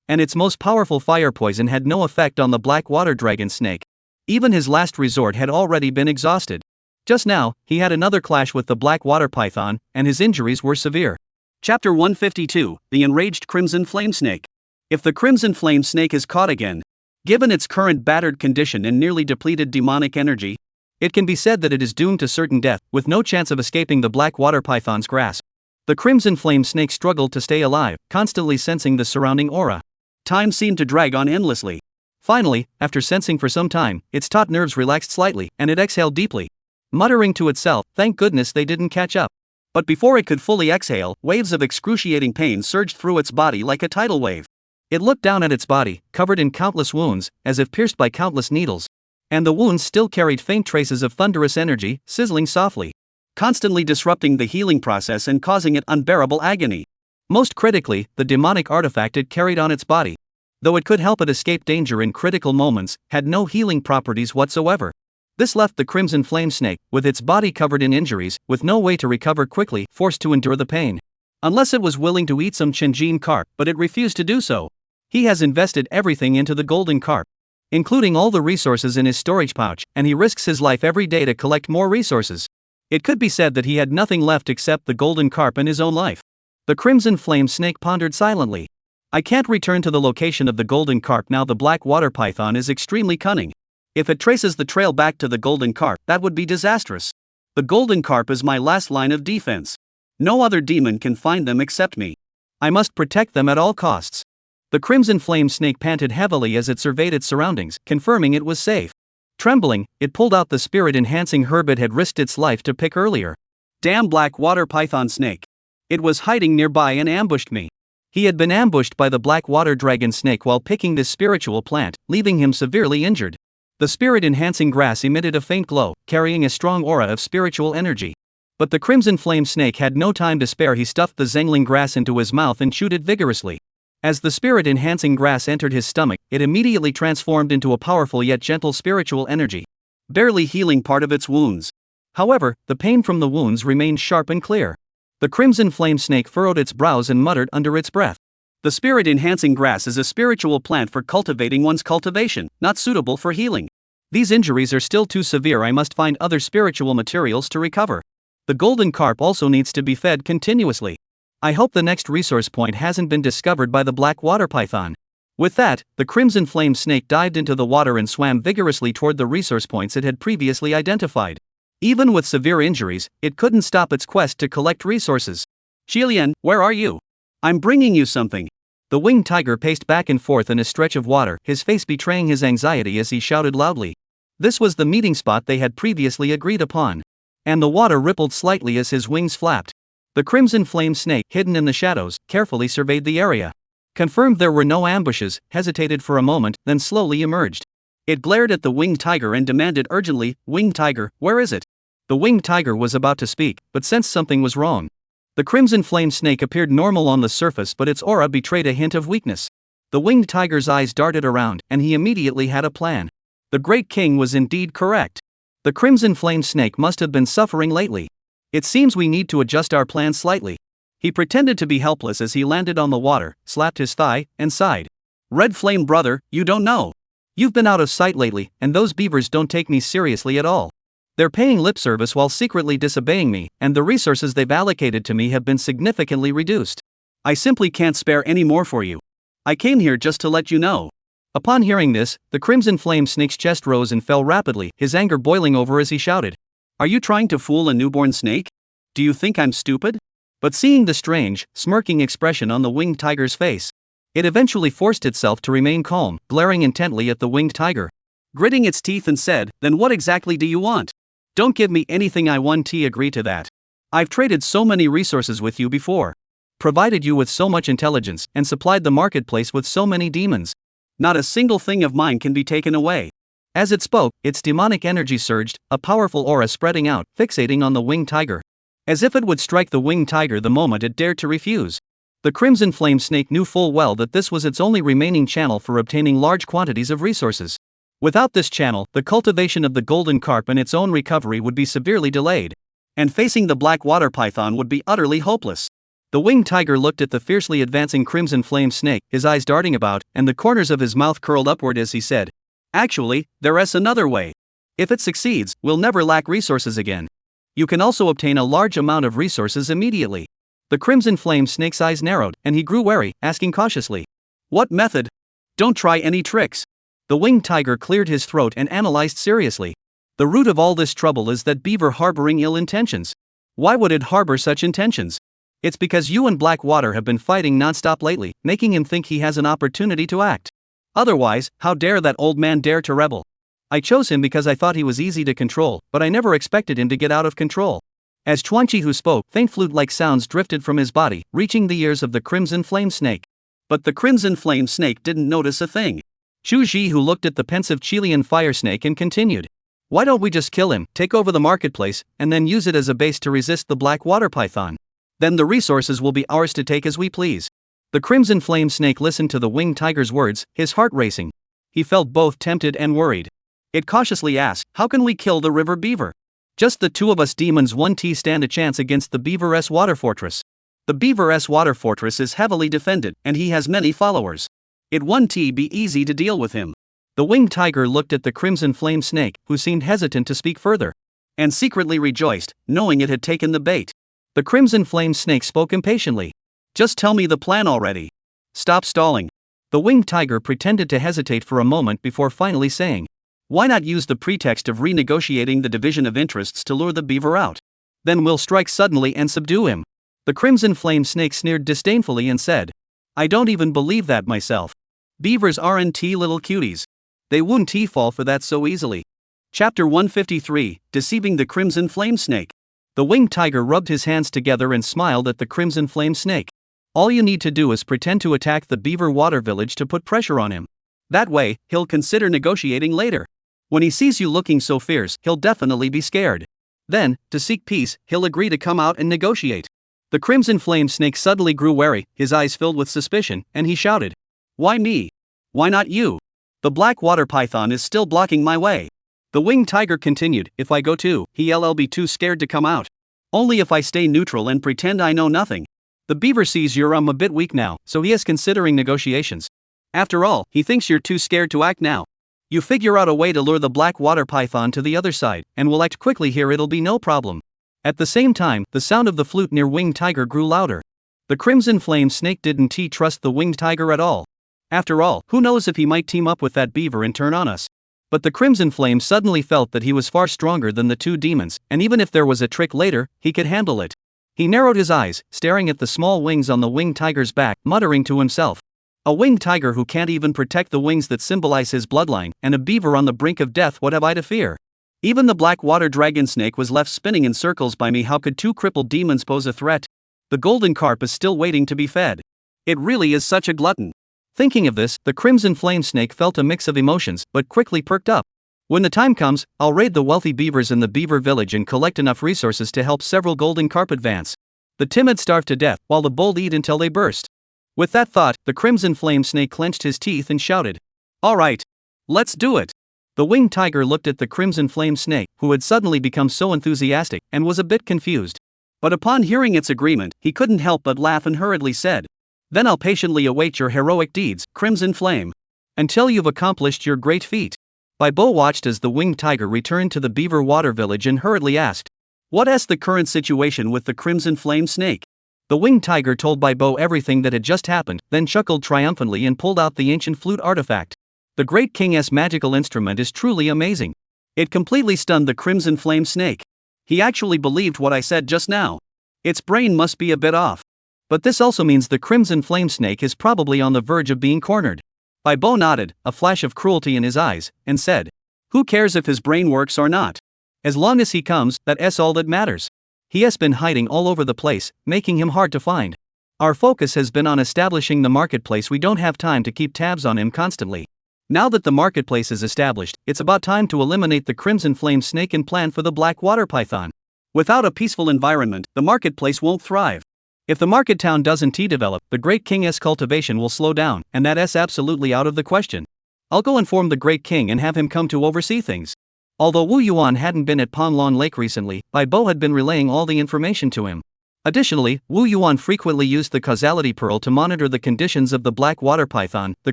And its most powerful fire poison had no effect on the black water dragon snake. Even his last resort had already been exhausted. Just now, he had another clash with the black water python, and his injuries were severe. Chapter 152, The Enraged Crimson Flame Snake. If the crimson flame snake is caught again, given its current battered condition and nearly depleted demonic energy, it can be said that it is doomed to certain death, with no chance of escaping the black water python's grasp. The crimson flame snake struggled to stay alive, constantly sensing the surrounding aura. Time seemed to drag on endlessly. Finally, after sensing for some time, its taut nerves relaxed slightly, and it exhaled deeply. Muttering to itself, thank goodness they didn't catch up. But before it could fully exhale, waves of excruciating pain surged through its body like a tidal wave. It looked down at its body, covered in countless wounds, as if pierced by countless needles. And the wounds still carried faint traces of thunderous energy, sizzling softly, constantly disrupting the healing process and causing it unbearable agony. Most critically, the demonic artifact it carried on its body, though it could help it escape danger in critical moments, had no healing properties whatsoever. This left the crimson flame snake, with its body covered in injuries, with no way to recover quickly, forced to endure the pain. Unless it was willing to eat some Chenjin carp, but it refused to do so. He has invested everything into the golden carp, including all the resources in his storage pouch, and he risks his life every day to collect more resources. It could be said that he had nothing left except the golden carp and his own life. The crimson flame snake pondered silently. I can't return to the location of the golden carp now. The black water python is extremely cunning. If it traces the trail back to the golden carp, that would be disastrous. The golden carp is my last line of defense. No other demon can find them except me. I must protect them at all costs. The crimson flame snake panted heavily as it surveyed its surroundings, confirming it was safe. Trembling, it pulled out the spirit-enhancing herb it had risked its life to pick earlier. Damn black water python snake. It was hiding nearby and ambushed me. He had been ambushed by the black water dragon snake while picking this spiritual plant, leaving him severely injured. The spirit-enhancing grass emitted a faint glow, carrying a strong aura of spiritual energy. But the crimson flame snake had no time to spare. He stuffed the zangling grass into his mouth and chewed it vigorously. As the spirit-enhancing grass entered his stomach, it immediately transformed into a powerful yet gentle spiritual energy, barely healing part of its wounds. However, the pain from the wounds remained sharp and clear. The crimson flame snake furrowed its brows and muttered under its breath. The spirit-enhancing grass is a spiritual plant for cultivating one's cultivation, not suitable for healing. These injuries are still too severe. I must find other spiritual materials to recover. The golden carp also needs to be fed continuously. I hope the next resource point hasn't been discovered by the black water python. With that, the crimson flame snake dived into the water and swam vigorously toward the resource points it had previously identified. Even with severe injuries, it couldn't stop its quest to collect resources. Qilian, where are you? I'm bringing you something. The winged tiger paced back and forth in a stretch of water, his face betraying his anxiety as he shouted loudly. This was the meeting spot they had previously agreed upon. And the water rippled slightly as his wings flapped. The crimson flame snake, hidden in the shadows, carefully surveyed the area. Confirmed there were no ambushes, hesitated for a moment, then slowly emerged. It glared at the winged tiger and demanded urgently, "Winged tiger, where is it?" The winged tiger was about to speak, but sensed something was wrong. The crimson flame snake appeared normal on the surface, but its aura betrayed a hint of weakness. The winged tiger's eyes darted around, and he immediately had a plan. The great king was indeed correct. The crimson flame snake must have been suffering lately. It seems we need to adjust our plan slightly. He pretended to be helpless as he landed on the water, slapped his thigh, and sighed. Red flame brother, you don't know. You've been out of sight lately, and those beavers don't take me seriously at all. They're paying lip service while secretly disobeying me, and the resources they've allocated to me have been significantly reduced. I simply can't spare any more for you. I came here just to let you know. Upon hearing this, the crimson flame snake's chest rose and fell rapidly, his anger boiling over as he shouted. Are you trying to fool a newborn snake? Do you think I'm stupid? But seeing the strange, smirking expression on the winged tiger's face, it eventually forced itself to remain calm, glaring intently at the winged tiger. Gritting its teeth and said, then what exactly do you want? Don't give me anything I want to agree to that. I've traded so many resources with you before. Provided you with so much intelligence, and supplied the marketplace with so many demons. Not a single thing of mine can be taken away. As it spoke, its demonic energy surged, a powerful aura spreading out, fixating on the winged tiger. As if it would strike the winged tiger the moment it dared to refuse. The crimson flame snake knew full well that this was its only remaining channel for obtaining large quantities of resources. Without this channel, the cultivation of the golden carp and its own recovery would be severely delayed. And facing the black water python would be utterly hopeless. The winged tiger looked at the fiercely advancing crimson flame snake, his eyes darting about, and the corners of his mouth curled upward as he said, actually, there's another way. If it succeeds, we'll never lack resources again. You can also obtain a large amount of resources immediately. The crimson flame snake's eyes narrowed, and he grew wary, asking cautiously, what method? Don't try any tricks. The winged tiger cleared his throat and analyzed seriously. The root of all this trouble is that beaver harboring ill intentions. Why would it harbor such intentions? It's because you and Blackwater have been fighting nonstop lately, making him think he has an opportunity to act. Otherwise, how dare that old man dare to rebel? I chose him because I thought he was easy to control, but I never expected him to get out of control. As Chuanqi who spoke, faint flute-like sounds drifted from his body, reaching the ears of the crimson flame snake. But the crimson flame snake didn't notice a thing. Chu Ji who looked at the pensive Chilean fire snake and continued. Why don't we just kill him, take over the marketplace, and then use it as a base to resist the black water python? Then the resources will be ours to take as we please. The crimson flame snake listened to the winged tiger's words, his heart racing. He felt both tempted and worried. It cautiously asked, how can we kill the river beaver? Just the two of us demons won't stand a chance against the beaver's water fortress. The beaver's water fortress is heavily defended, and he has many followers. It won't be easy to deal with him. The winged tiger looked at the crimson flame snake, who seemed hesitant to speak further. And secretly rejoiced, knowing it had taken the bait. The crimson flame snake spoke impatiently. Just tell me the plan already. Stop stalling. The winged tiger pretended to hesitate for a moment before finally saying, why not use the pretext of renegotiating the division of interests to lure the beaver out? Then we'll strike suddenly and subdue him. The crimson flame snake sneered disdainfully and said, I don't even believe that myself. Beavers aren't little cuties. They won't fall for that so easily. Chapter 153, Deceiving the Crimson Flame Snake. The winged tiger rubbed his hands together and smiled at the crimson flame snake. All you need to do is pretend to attack the beaver water village to put pressure on him. That way, he'll consider negotiating later. When he sees you looking so fierce, he'll definitely be scared. Then, to seek peace, he'll agree to come out and negotiate. The crimson flame snake suddenly grew wary, his eyes filled with suspicion, and he shouted, why me? Why not you? The black water python is still blocking my way. The winged tiger continued, if I go too, he'll be too scared to come out. Only if I stay neutral and pretend I know nothing. The beaver sees you're a bit weak now, so he is considering negotiations. After all, he thinks you're too scared to act now. You figure out a way to lure the black water python to the other side, and we'll act quickly here, it'll be no problem. At the same time, the sound of the flute near winged tiger grew louder. The crimson flame snake didn't trust the winged tiger at all. After all, who knows if he might team up with that beaver and turn on us. But the crimson flame suddenly felt that he was far stronger than the two demons, and even if there was a trick later, he could handle it. He narrowed his eyes, staring at the small wings on the winged tiger's back, muttering to himself. A winged tiger who can't even protect the wings that symbolize his bloodline, and a beaver on the brink of death, what have I to fear? Even the black water dragon snake was left spinning in circles by me. How could two crippled demons pose a threat? The golden carp is still waiting to be fed. It really is such a glutton. Thinking of this, the crimson flame snake felt a mix of emotions, but quickly perked up. When the time comes, I'll raid the wealthy beavers in the beaver village and collect enough resources to help several golden carp advance. The timid starve to death, while the bold eat until they burst. With that thought, the crimson flame snake clenched his teeth and shouted, "All right. Let's do it." The winged tiger looked at the crimson flame snake, who had suddenly become so enthusiastic, and was a bit confused. But upon hearing its agreement, he couldn't help but laugh and hurriedly said, "Then I'll patiently await your heroic deeds, Crimson Flame, until you've accomplished your great feat." Bo watched as the winged tiger returned to the beaver water village and hurriedly asked, "What's the current situation with the Crimson Flame snake?" The winged tiger told Bo everything that had just happened, then chuckled triumphantly and pulled out the ancient flute artifact. The great king's magical instrument is truly amazing. It completely stunned the Crimson Flame snake. He actually believed what I said just now. Its brain must be a bit off. But this also means the Crimson Flame snake is probably on the verge of being cornered. Bo nodded, a flash of cruelty in his eyes, and said, "Who cares if his brain works or not? As long as he comes, that's all that matters. He has been hiding all over the place, making him hard to find. Our focus has been on establishing the marketplace. We don't have time to keep tabs on him constantly. Now that the marketplace is established, it's about time to eliminate the Crimson Flame snake and plan for the black water python. Without a peaceful environment, the marketplace won't thrive. If the market town doesn't develop, the great king's cultivation will slow down, and that's absolutely out of the question. I'll go inform the great king and have him come to oversee things." Although Wu Yuan hadn't been at Panlong Lake recently, Bo had been relaying all the information to him. Additionally, Wu Yuan frequently used the causality pearl to monitor the conditions of the black water python, the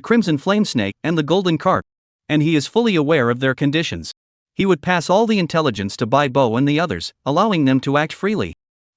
crimson flame snake, and the golden carp. And he is fully aware of their conditions. He would pass all the intelligence to Bo and the others, allowing them to act freely.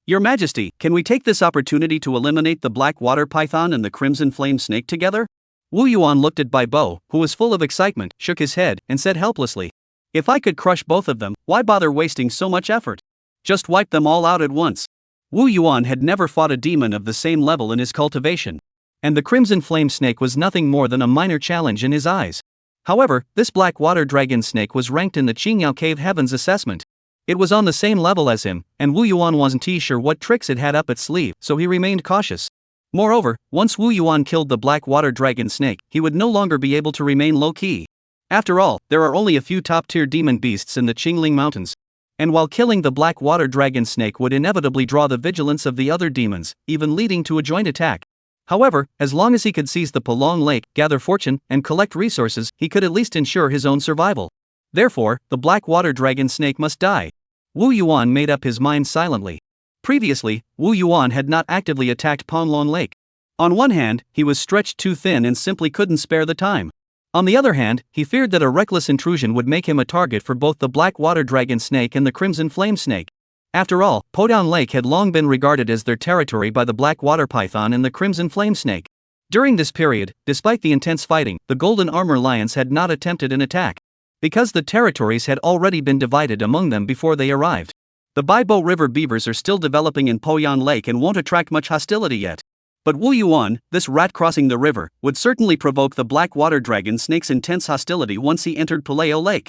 "Your Majesty, can we take this opportunity to eliminate the black water python and the crimson flame snake together?" Wu Yuan looked at Bo, who was full of excitement, shook his head, and said helplessly, "If I could crush both of them, why bother wasting so much effort? Just wipe them all out at once." Wu Yuan had never fought a demon of the same level in his cultivation. And the crimson flame snake was nothing more than a minor challenge in his eyes. However, this black water dragon snake was ranked in the Qingyao Cave Heavens assessment. It was on the same level as him, and Wu Yuan wasn't sure what tricks it had up its sleeve, so he remained cautious. Moreover, once Wu Yuan killed the black water dragon snake, he would no longer be able to remain low-key. After all, there are only a few top-tier demon beasts in the Qingling Mountains. And while killing the black water dragon snake would inevitably draw the vigilance of the other demons, even leading to a joint attack. However, as long as he could seize the Palong Lake, gather fortune, and collect resources, he could at least ensure his own survival. Therefore, the black water dragon snake must die. Wu Yuan made up his mind silently. Previously, Wu Yuan had not actively attacked Panlong Lake. On one hand, he was stretched too thin and simply couldn't spare the time. On the other hand, he feared that a reckless intrusion would make him a target for both the black water dragon snake and the crimson flame snake. After all, Podong Lake had long been regarded as their territory by the black water python and the crimson flame snake. During this period, despite the intense fighting, the golden armor lions had not attempted an attack. Because the territories had already been divided among them before they arrived. The Baibo River beavers are still developing in Poyang Lake and won't attract much hostility yet. But Wu Yuan, this rat crossing the river, would certainly provoke the black water dragon snake's intense hostility once he entered Paleo Lake.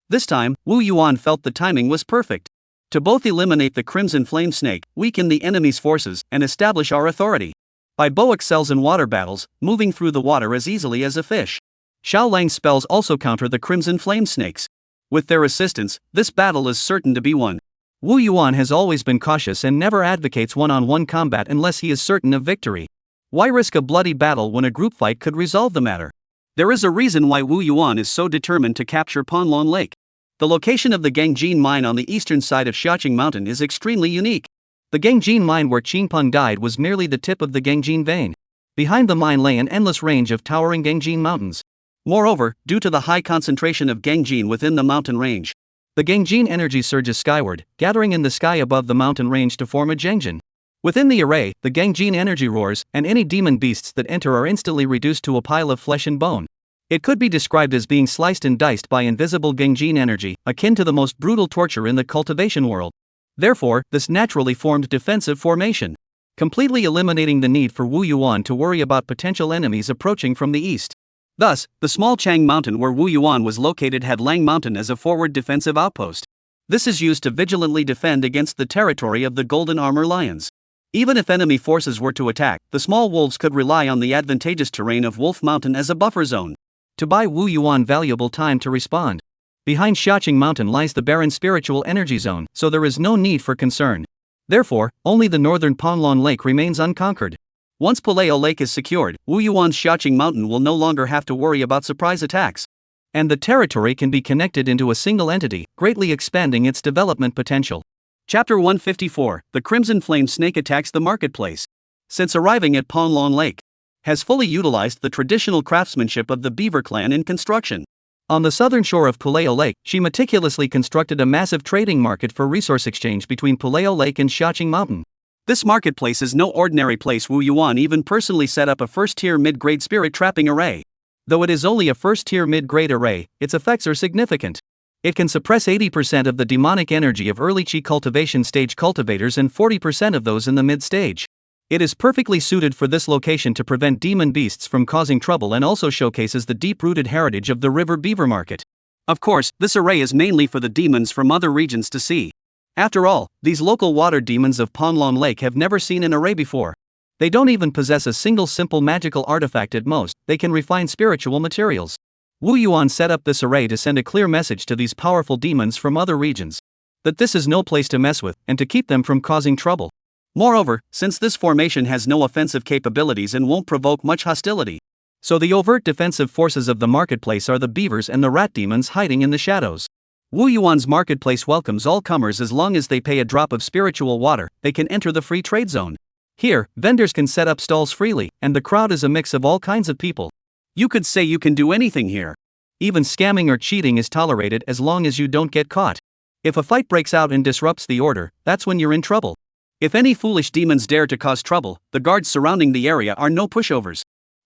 This time, Wu Yuan felt the timing was perfect. To both eliminate the crimson flame snake, weaken the enemy's forces, and establish our authority. Bo excels in water battles, moving through the water as easily as a fish. Xiaolang's spells also counter the crimson flame snakes. With their assistance, this battle is certain to be won. Wu Yuan has always been cautious and never advocates one-on-one combat unless he is certain of victory. Why risk a bloody battle when a group fight could resolve the matter? There is a reason why Wu Yuan is so determined to capture Panlong Lake. The location of the Gangjin mine on the eastern side of Xiaoqing Mountain is extremely unique. The Gangjin mine where Qingpeng died was merely the tip of the Gangjin vein. Behind the mine lay an endless range of towering Gangjin mountains. Moreover, due to the high concentration of Gangjin within the mountain range, the Gangjin energy surges skyward, gathering in the sky above the mountain range to form a Gangjin. Within the array, the Gangjin energy roars, and any demon beasts that enter are instantly reduced to a pile of flesh and bone. It could be described as being sliced and diced by invisible Gangjin energy, akin to the most brutal torture in the cultivation world. Therefore, this naturally formed defensive formation, completely eliminating the need for Wu Yuan to worry about potential enemies approaching from the east. Thus, the small Chang Mountain where Wu Yuan was located had Lang Mountain as a forward defensive outpost. This is used to vigilantly defend against the territory of the Golden Armor Lions. Even if enemy forces were to attack, the small wolves could rely on the advantageous terrain of Wolf Mountain as a buffer zone to buy Wu Yuan valuable time to respond. Behind Xiaoqing Mountain lies the barren spiritual energy zone, so there is no need for concern. Therefore, only the northern Panlong Lake remains unconquered. Once Paleo Lake is secured, Wu Yuan's Xiaoqing Mountain will no longer have to worry about surprise attacks. And the territory can be connected into a single entity, greatly expanding its development potential. Chapter 154, The Crimson Flame Snake Attacks the Marketplace. Since arriving at Panlong Lake, has fully utilized the traditional craftsmanship of the beaver clan in construction. On the southern shore of Paleo Lake, she meticulously constructed a massive trading market for resource exchange between Paleo Lake and Xiaoqing Mountain. This marketplace is no ordinary place. Wu Yuan even personally set up a first-tier mid-grade spirit trapping array. Though it is only a first-tier mid-grade array, its effects are significant. It can suppress 80% of the demonic energy of early Qi cultivation stage cultivators and 40% of those in the mid-stage. It is perfectly suited for this location to prevent demon beasts from causing trouble and also showcases the deep-rooted heritage of the river beaver market. Of course, this array is mainly for the demons from other regions to see. After all, these local water demons of Panlong Lake have never seen an array before. They don't even possess a single simple magical artifact at most. They can refine spiritual materials. Wu Yuan set up this array to send a clear message to these powerful demons from other regions. That this is no place to mess with, and to keep them from causing trouble. Moreover, since this formation has no offensive capabilities and won't provoke much hostility, so the overt defensive forces of the marketplace are the beavers and the rat demons hiding in the shadows. Wu Yuan's marketplace welcomes all comers as long as they pay a drop of spiritual water. They can enter the free trade zone. Here, vendors can set up stalls freely, and the crowd is a mix of all kinds of people. You could say you can do anything here. Even scamming or cheating is tolerated as long as you don't get caught. If a fight breaks out and disrupts the order, that's when you're in trouble. If any foolish demons dare to cause trouble, the guards surrounding the area are no pushovers.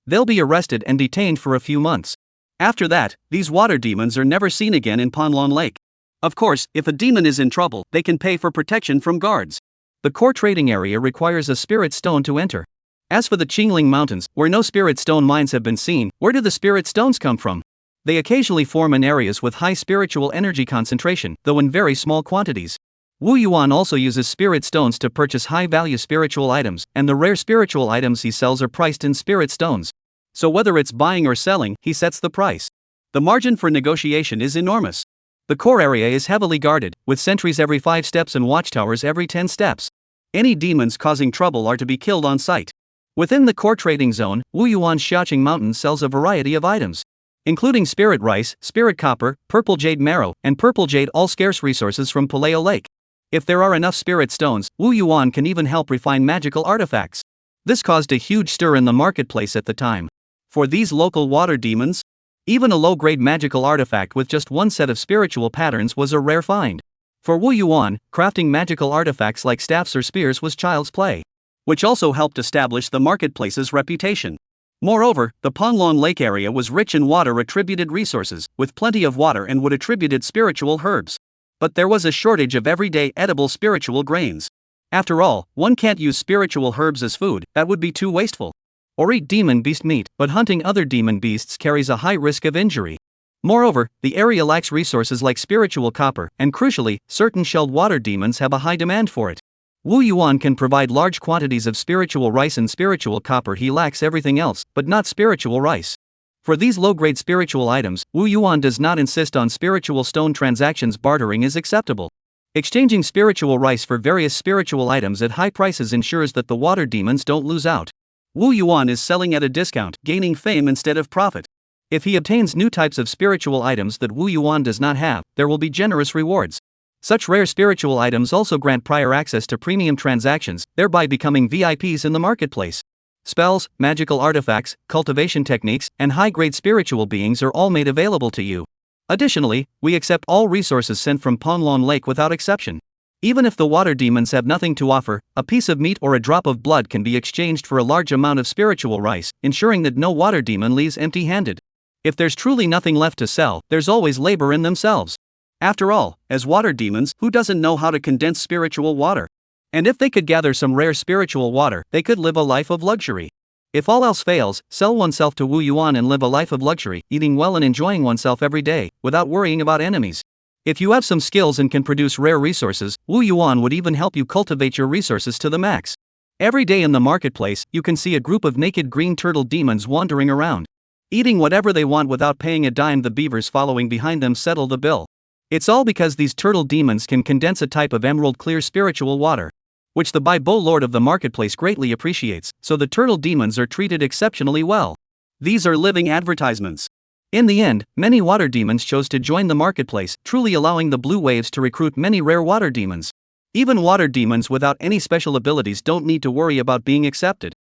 They'll be arrested and detained for a few months. After that, these water demons are never seen again in Panlong Lake. Of course, if a demon is in trouble, they can pay for protection from guards. The core trading area requires a spirit stone to enter. As for the Qingling Mountains, where no spirit stone mines have been seen, where do the spirit stones come from? They occasionally form in areas with high spiritual energy concentration, though in very small quantities. Wu Yuan also uses spirit stones to purchase high-value spiritual items, and the rare spiritual items he sells are priced in spirit stones. So whether it's buying or selling, he sets the price. The margin for negotiation is enormous. The core area is heavily guarded, with sentries every 5 steps and watchtowers every 10 steps. Any demons causing trouble are to be killed on sight. Within the core trading zone, Wu Yuan's Xiaoqing Mountain sells a variety of items, including spirit rice, spirit copper, purple jade marrow, and purple jade, all scarce resources from Paleo Lake. If there are enough spirit stones, Wu Yuan can even help refine magical artifacts. This caused a huge stir in the marketplace at the time. For these local water demons, even a low-grade magical artifact with just one set of spiritual patterns was a rare find. For Wu Yuan, crafting magical artifacts like staffs or spears was child's play, which also helped establish the marketplace's reputation. Moreover, the Panlong Lake area was rich in water-attributed resources, with plenty of water and wood-attributed spiritual herbs. But there was a shortage of everyday edible spiritual grains. After all, one can't use spiritual herbs as food, that would be too wasteful. Or eat demon beast meat, but hunting other demon beasts carries a high risk of injury. Moreover, the area lacks resources like spiritual copper, and crucially, certain shelled water demons have a high demand for it. Wu Yuan can provide large quantities of spiritual rice and spiritual copper. He lacks everything else, but not spiritual rice. For these low-grade spiritual items, Wu Yuan does not insist on spiritual stone transactions. Bartering is acceptable. Exchanging spiritual rice for various spiritual items at high prices ensures that the water demons don't lose out. Wu Yuan is selling at a discount, gaining fame instead of profit. If he obtains new types of spiritual items that Wu Yuan does not have, there will be generous rewards. Such rare spiritual items also grant prior access to premium transactions, thereby becoming VIPs in the marketplace. Spells, magical artifacts, cultivation techniques, and high-grade spiritual beings are all made available to you. Additionally, we accept all resources sent from Panlong Lake without exception. Even if the water demons have nothing to offer, a piece of meat or a drop of blood can be exchanged for a large amount of spiritual rice, ensuring that no water demon leaves empty-handed. If there's truly nothing left to sell, there's always labor in themselves. After all, as water demons, who doesn't know how to condense spiritual water? And if they could gather some rare spiritual water, they could live a life of luxury. If all else fails, sell oneself to Wu Yuan and live a life of luxury, eating well and enjoying oneself every day, without worrying about enemies. If you have some skills and can produce rare resources, Wu Yuan would even help you cultivate your resources to the max. Every day in the marketplace, you can see a group of naked green turtle demons wandering around, eating whatever they want without paying a dime. The beavers following behind them settle the bill. It's all because these turtle demons can condense a type of emerald clear spiritual water. which the Bai Bo Lord of the marketplace greatly appreciates, so the turtle demons are treated exceptionally well. These are living advertisements. In the end, many water demons chose to join the marketplace, truly allowing the blue waves to recruit many rare water demons. Even water demons without any special abilities don't need to worry about being accepted.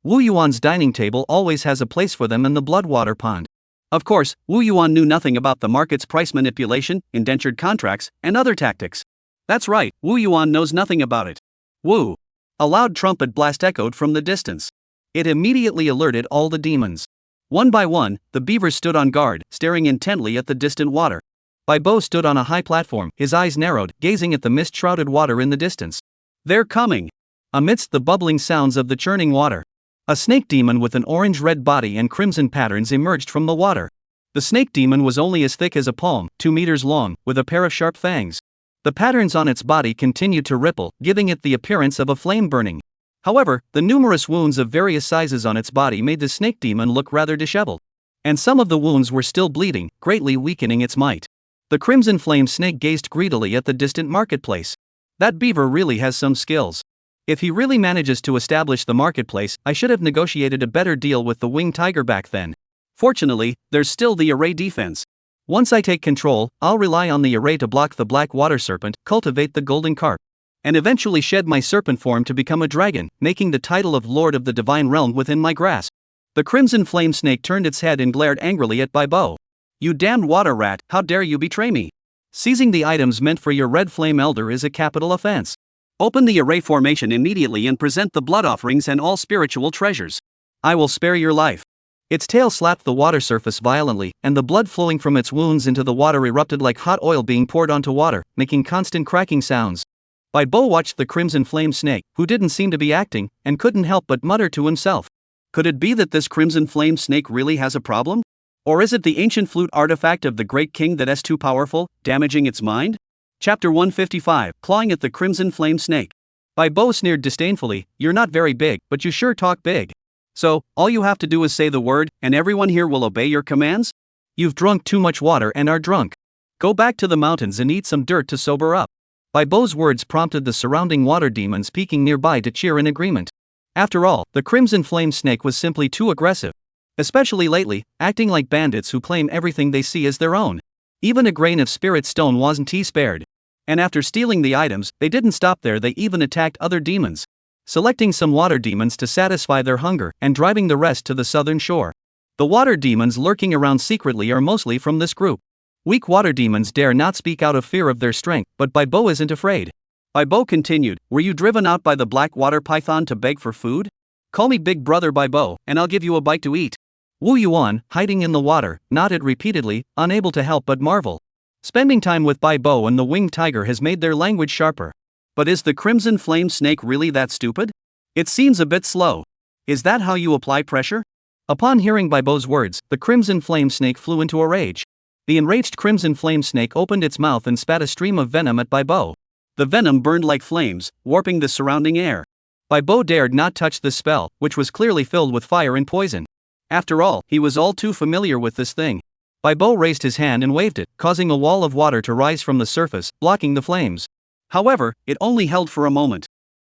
Wu Yuan's dining table always has a place for them in the Bloodwater Pond. Of course, Wu Yuan knew nothing about the market's price manipulation, indentured contracts, and other tactics. That's right, Wu Yuan knows nothing about it. Wu! A loud trumpet blast echoed from the distance. It immediately alerted all the demons. One by one, the beavers stood on guard, staring intently at the distant water. Bai Bo stood on a high platform, his eyes narrowed, gazing at the mist-shrouded water in the distance. They're coming! Amidst the bubbling sounds of the churning water, a snake demon with an orange-red body and crimson patterns emerged from the water. The snake demon was only as thick as a palm, 2 meters long, with a pair of sharp fangs. The patterns on its body continued to ripple, giving it the appearance of a flame burning. However, the numerous wounds of various sizes on its body made the snake demon look rather disheveled. And some of the wounds were still bleeding, greatly weakening its might. The crimson flame snake gazed greedily at the distant marketplace. That beaver really has some skills. If he really manages to establish the marketplace, I should have negotiated a better deal with the winged tiger back then. Fortunately, there's still the array defense. Once I take control, I'll rely on the array to block the black water serpent, cultivate the golden carp, and eventually shed my serpent form to become a dragon, making the title of Lord of the Divine Realm within my grasp. The crimson flame snake turned its head and glared angrily at Bai Bo. You damned water rat, how dare you betray me? Seizing the items meant for your red flame elder is a capital offense. Open the array formation immediately and present the blood offerings and all spiritual treasures. I will spare your life. Its tail slapped the water surface violently, and the blood flowing from its wounds into the water erupted like hot oil being poured onto water, making constant cracking sounds. Bai Bo watched the crimson flame snake, who didn't seem to be acting, and couldn't help but mutter to himself. Could it be that this crimson flame snake really has a problem? Or is it the ancient flute artifact of the great king that's too powerful, damaging its mind? Chapter 155, Clawing at the Crimson Flame Snake. Bai Bo sneered disdainfully, you're not very big, but you sure talk big. So, all you have to do is say the word, and everyone here will obey your commands? You've drunk too much water and are drunk. Go back to the mountains and eat some dirt to sober up. Bai Bo's words prompted the surrounding water demons peeking nearby to cheer in agreement. After all, the crimson flame snake was simply too aggressive. Especially lately, acting like bandits who claim everything they see as their own. Even a grain of spirit stone wasn't he spared. And after stealing the items, they didn't stop there, they even attacked other demons. Selecting some water demons to satisfy their hunger, and driving the rest to the southern shore. The water demons lurking around secretly are mostly from this group. Weak water demons dare not speak out of fear of their strength, but Bai Bo isn't afraid. Bai Bo continued, were you driven out by the black water python to beg for food? Call me Big Brother Bai Bo, and I'll give you a bite to eat. Wu Yuan, hiding in the water, nodded repeatedly, unable to help but marvel. Spending time with Bai Bo and the winged tiger has made their language sharper. But is the crimson flame snake really that stupid? It seems a bit slow. Is that how you apply pressure? Upon hearing Bai Bo's words, the crimson flame snake flew into a rage. The enraged crimson flame snake opened its mouth and spat a stream of venom at Bai Bo. The venom burned like flames, warping the surrounding air. Bai Bo dared not touch the spell, which was clearly filled with fire and poison. After all, he was all too familiar with this thing. Bai Bo raised his hand and waved it, causing a wall of water to rise from the surface, blocking the flames. However, it only held for a moment.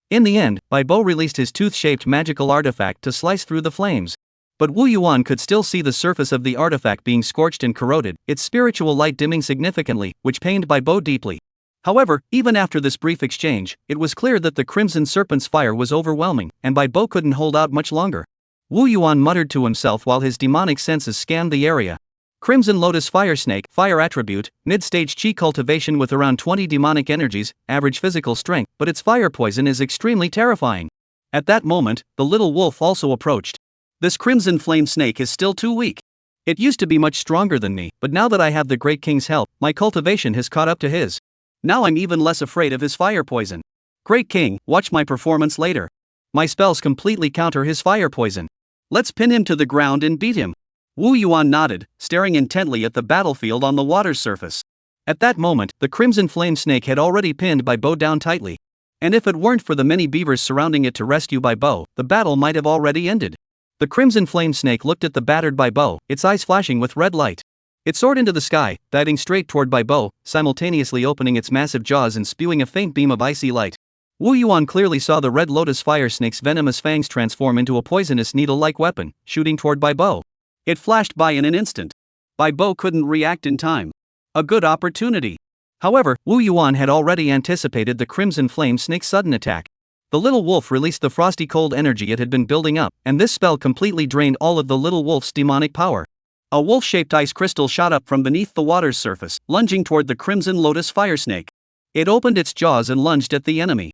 In the end, Bai Bo released his tooth-shaped magical artifact to slice through the flames. But Wu Yuan could still see the surface of the artifact being scorched and corroded, its spiritual light dimming significantly, which pained Bai Bo deeply. However, even after this brief exchange, it was clear that the Crimson Serpent's fire was overwhelming, and Bai Bo couldn't hold out much longer. Wu Yuan muttered to himself while his demonic senses scanned the area. Crimson Lotus Fire Snake, Fire Attribute, Mid-Stage Chi Cultivation with around 20 demonic energies, average physical strength, but its fire poison is extremely terrifying. At that moment, the little wolf also approached. This Crimson Flame Snake is still too weak. It used to be much stronger than me, but now that I have the Great King's help, my cultivation has caught up to his. Now I'm even less afraid of his fire poison. Great King, watch my performance later. My spells completely counter his fire poison. Let's pin him to the ground and beat him. Wu Yuan nodded, staring intently at the battlefield on the water's surface. At that moment, the Crimson Flame Snake had already pinned Bai Bo down tightly. And if it weren't for the many beavers surrounding it to rescue Bai Bo, the battle might have already ended. The Crimson Flame Snake looked at the battered Bai Bo, its eyes flashing with red light. It soared into the sky, diving straight toward Bai Bo, simultaneously opening its massive jaws and spewing a faint beam of icy light. Wu Yuan clearly saw the red lotus fire snake's venomous fangs transform into a poisonous needle-like weapon, shooting toward Bai Bo. It flashed by in an instant. Bai Bo couldn't react in time. A good opportunity. However, Wu Yuan had already anticipated the crimson flame snake's sudden attack. The little wolf released the frosty cold energy it had been building up, and this spell completely drained all of the little wolf's demonic power. A wolf-shaped ice crystal shot up from beneath the water's surface, lunging toward the crimson lotus fire snake. It opened its jaws and lunged at the enemy.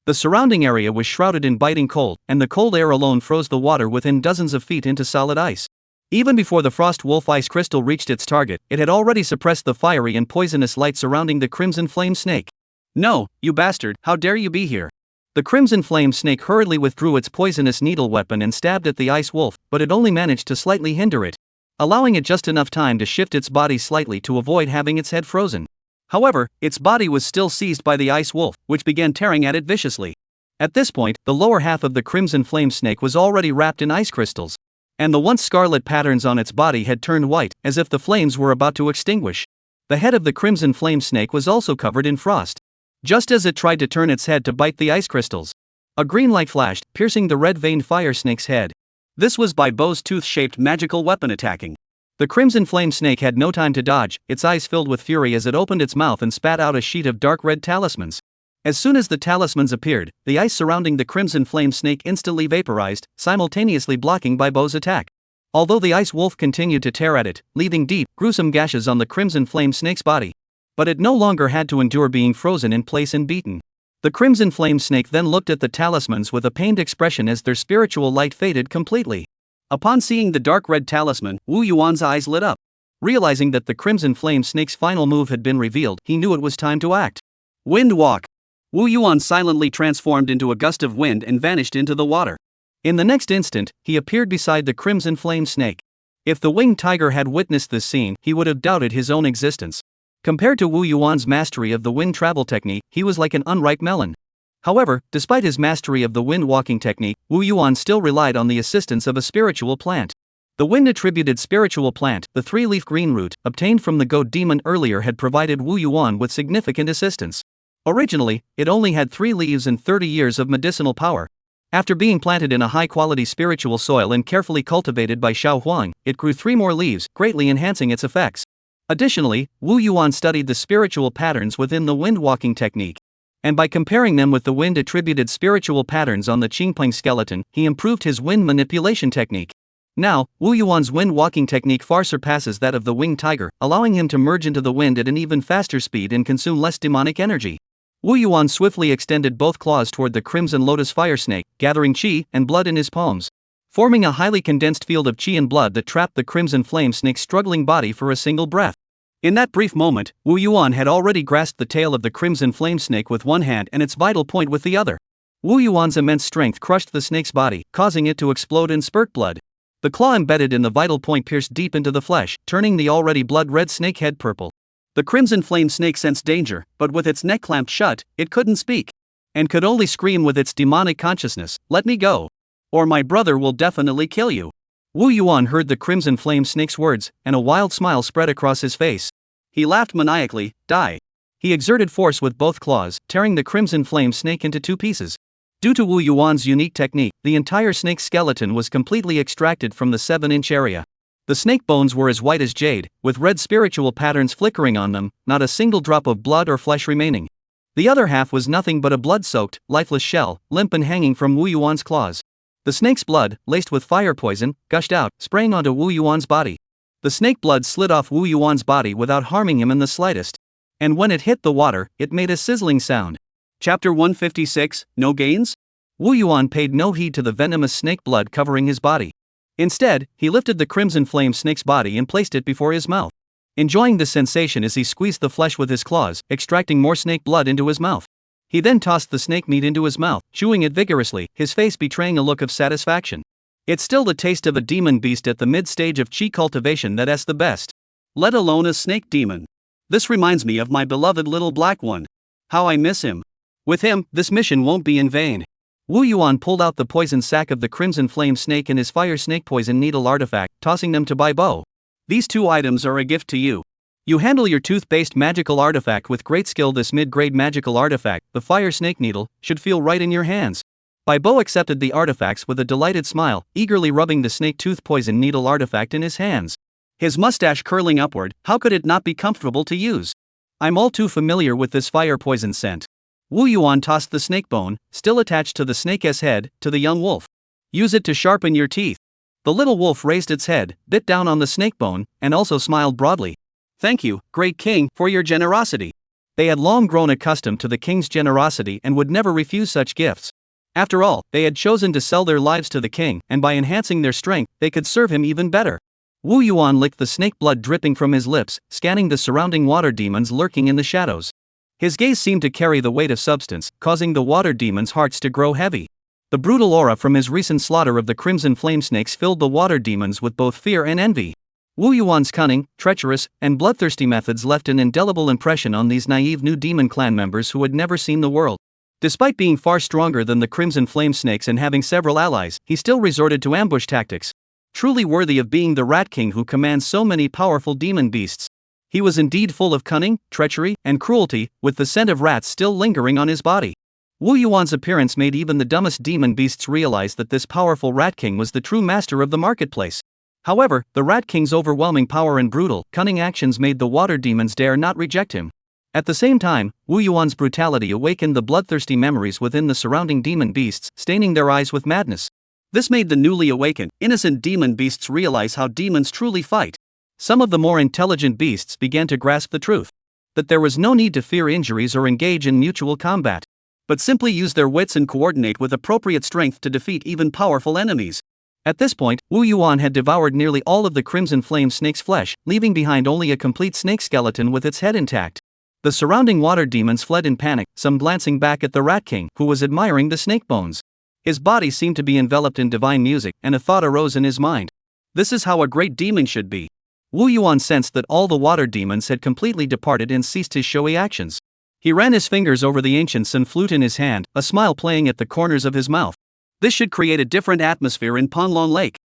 The surrounding area was shrouded in biting cold, and the cold air alone froze the water within dozens of feet into solid ice. Even before the frost wolf ice crystal reached its target, it had already suppressed the fiery and poisonous light surrounding the crimson flame snake. "No, you bastard, how dare you be here?" The crimson flame snake hurriedly withdrew its poisonous needle weapon and stabbed at the ice wolf, but it only managed to slightly hinder it, allowing it just enough time to shift its body slightly to avoid having its head frozen. However, its body was still seized by the ice wolf, which began tearing at it viciously. At this point, the lower half of the crimson flame snake was already wrapped in ice crystals, and the once scarlet patterns on its body had turned white, as if the flames were about to extinguish. The head of the crimson flame snake was also covered in frost. Just as it tried to turn its head to bite the ice crystals, a green light flashed, piercing the red-veined fire snake's head. This was Bai Bo's tooth-shaped magical weapon attacking. The crimson flame snake had no time to dodge, its eyes filled with fury as it opened its mouth and spat out a sheet of dark red talismans. As soon as the talismans appeared, the ice surrounding the crimson flame snake instantly vaporized, simultaneously blocking Bai Bo's attack. Although the ice wolf continued to tear at it, leaving deep, gruesome gashes on the crimson flame snake's body. But it no longer had to endure being frozen in place and beaten. The crimson flame snake then looked at the talismans with a pained expression as their spiritual light faded completely. Upon seeing the dark red talisman, Wu Yuan's eyes lit up. Realizing that the crimson flame snake's final move had been revealed, he knew it was time to act. Wind walk. Wu Yuan silently transformed into a gust of wind and vanished into the water. In the next instant, he appeared beside the crimson flame snake. If the winged tiger had witnessed this scene, he would have doubted his own existence. Compared to Wu Yuan's mastery of the wind travel technique, he was like an unripe melon. However, despite his mastery of the wind walking technique, Wu Yuan still relied on the assistance of a spiritual plant. The wind-attributed spiritual plant, the three-leaf green root, obtained from the goat demon earlier had provided Wu Yuan with significant assistance. Originally, it only had 3 leaves and 30 years of medicinal power. After being planted in a high-quality spiritual soil and carefully cultivated by Xiao Huang, it grew 3 more leaves, greatly enhancing its effects. Additionally, Wu Yuan studied the spiritual patterns within the wind-walking technique. And by comparing them with the wind-attributed spiritual patterns on the Qingpeng skeleton, he improved his wind manipulation technique. Now, Wu Yuan's wind-walking technique far surpasses that of the winged tiger, allowing him to merge into the wind at an even faster speed and consume less demonic energy. Wu Yuan swiftly extended both claws toward the crimson lotus fire snake, gathering qi and blood in his palms, forming a highly condensed field of qi and blood that trapped the crimson flame snake's struggling body for a single breath. In that brief moment, Wu Yuan had already grasped the tail of the crimson flame snake with one hand and its vital point with the other. Wu Yuan's immense strength crushed the snake's body, causing it to explode and spurt blood. The claw embedded in the vital point pierced deep into the flesh, turning the already blood-red snake head purple. The crimson flame snake sensed danger, but with its neck clamped shut, it couldn't speak. And could only scream with its demonic consciousness, "Let me go, or my brother will definitely kill you." Wu Yuan heard the crimson flame snake's words, and a wild smile spread across his face. He laughed maniacally, "Die." He exerted force with both claws, tearing the crimson flame snake into 2 pieces. Due to Wu Yuan's unique technique, the entire snake's skeleton was completely extracted from the 7-inch area. The snake bones were as white as jade, with red spiritual patterns flickering on them, not a single drop of blood or flesh remaining. The other half was nothing but a blood-soaked, lifeless shell, limp and hanging from Wu Yuan's claws. The snake's blood, laced with fire poison, gushed out, spraying onto Wu Yuan's body. The snake blood slid off Wu Yuan's body without harming him in the slightest. And when it hit the water, it made a sizzling sound. Chapter 156, No Gains? Wu Yuan paid no heed to the venomous snake blood covering his body. Instead, he lifted the crimson flame snake's body and placed it before his mouth, enjoying the sensation as he squeezed the flesh with his claws, extracting more snake blood into his mouth. He then tossed the snake meat into his mouth, chewing it vigorously, his face betraying a look of satisfaction. It's still the taste of a demon beast at the mid-stage of chi cultivation that's the best. Let alone a snake demon. This reminds me of my beloved little black one. How I miss him. With him, this mission won't be in vain. Wu Yuan pulled out the poison sac of the crimson flame snake and his fire snake poison needle artifact, tossing them to Bai Bo. These 2 items are a gift to you. You handle your tooth-based magical artifact with great skill. This mid-grade magical artifact, the fire snake needle, should feel right in your hands. Baibo accepted the artifacts with a delighted smile, eagerly rubbing the snake tooth poison needle artifact in his hands. His mustache curling upward, how could it not be comfortable to use? I'm all too familiar with this fire poison scent. Wu Yuan tossed the snake bone, still attached to the snake's head, to the young wolf. Use it to sharpen your teeth. The little wolf raised its head, bit down on the snake bone, and also smiled broadly. Thank you, great king, for your generosity. They had long grown accustomed to the king's generosity and would never refuse such gifts. After all, they had chosen to sell their lives to the king, and by enhancing their strength, they could serve him even better. Wu Yuan licked the snake blood dripping from his lips, scanning the surrounding water demons lurking in the shadows. His gaze seemed to carry the weight of substance, causing the water demons' hearts to grow heavy. The brutal aura from his recent slaughter of the crimson flame snakes filled the water demons with both fear and envy. Wu Yuan's cunning, treacherous, and bloodthirsty methods left an indelible impression on these naive new demon clan members who had never seen the world. Despite being far stronger than the crimson flame snakes and having several allies, he still resorted to ambush tactics. Truly worthy of being the Rat King who commands so many powerful demon beasts. He was indeed full of cunning, treachery, and cruelty, with the scent of rats still lingering on his body. Wu Yuan's appearance made even the dumbest demon beasts realize that this powerful Rat King was the true master of the marketplace. However, the Rat King's overwhelming power and brutal, cunning actions made the water demons dare not reject him. At the same time, Wu Yuan's brutality awakened the bloodthirsty memories within the surrounding demon beasts, staining their eyes with madness. This made the newly awakened, innocent demon beasts realize how demons truly fight. Some of the more intelligent beasts began to grasp the truth. That there was no need to fear injuries or engage in mutual combat, but simply use their wits and coordinate with appropriate strength to defeat even powerful enemies. At this point, Wu Yuan had devoured nearly all of the crimson flame snake's flesh, leaving behind only a complete snake skeleton with its head intact. The surrounding water demons fled in panic, some glancing back at the Rat King, who was admiring the snake bones. His body seemed to be enveloped in divine music, and a thought arose in his mind. This is how a great demon should be. Wu Yuan sensed that all the water demons had completely departed and ceased his showy actions. He ran his fingers over the ancient sun flute in his hand, a smile playing at the corners of his mouth. This should create a different atmosphere in Panlong Lake.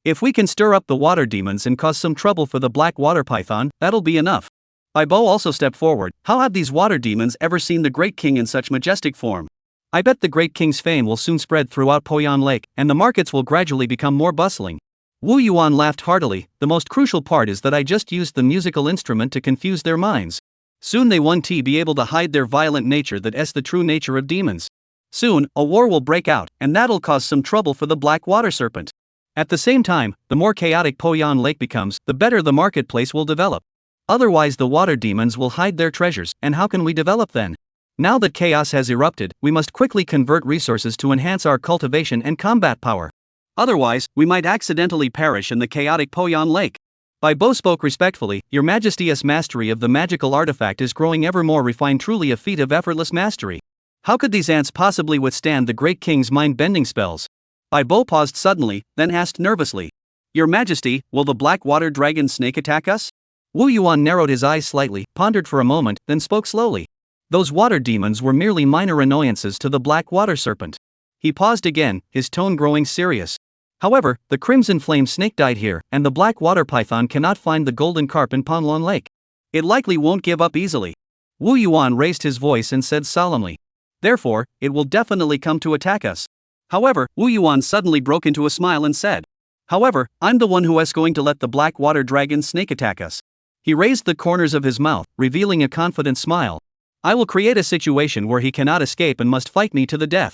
If we can stir up the water demons and cause some trouble for the black water python, that'll be enough. Baibo also stepped forward. How have these water demons ever seen the Great King in such majestic form? I bet the Great King's fame will soon spread throughout Poyan Lake, and the markets will gradually become more bustling. Wu Yuan laughed heartily. The most crucial part is that I just used the musical instrument to confuse their minds. Soon they won't be able to hide their violent nature, that's the true nature of demons. Soon, a war will break out, and that'll cause some trouble for the black water serpent. At the same time, the more chaotic Poyan Lake becomes, the better the marketplace will develop. Otherwise the water demons will hide their treasures, and how can we develop then? Now that chaos has erupted, we must quickly convert resources to enhance our cultivation and combat power. Otherwise, we might accidentally perish in the chaotic Poyan Lake. Baibo spoke respectfully. Your Majesty's mastery of the magical artifact is growing ever more refined, truly a feat of effortless mastery. How could these ants possibly withstand the Great King's mind-bending spells? Baibo paused suddenly, then asked nervously. Your Majesty, will the black water dragon snake attack us? Wu Yuan narrowed his eyes slightly, pondered for a moment, then spoke slowly. Those water demons were merely minor annoyances to the black water serpent. He paused again, his tone growing serious. However, the crimson flame snake died here, and the black water python cannot find the golden carp in Panlong Lake. It likely won't give up easily. Wu Yuan raised his voice and said solemnly. Therefore, it will definitely come to attack us. However, Wu Yuan suddenly broke into a smile and said. However, I'm the one who is going to let the black water dragon snake attack us. He raised the corners of his mouth, revealing a confident smile. I will create a situation where he cannot escape and must fight me to the death.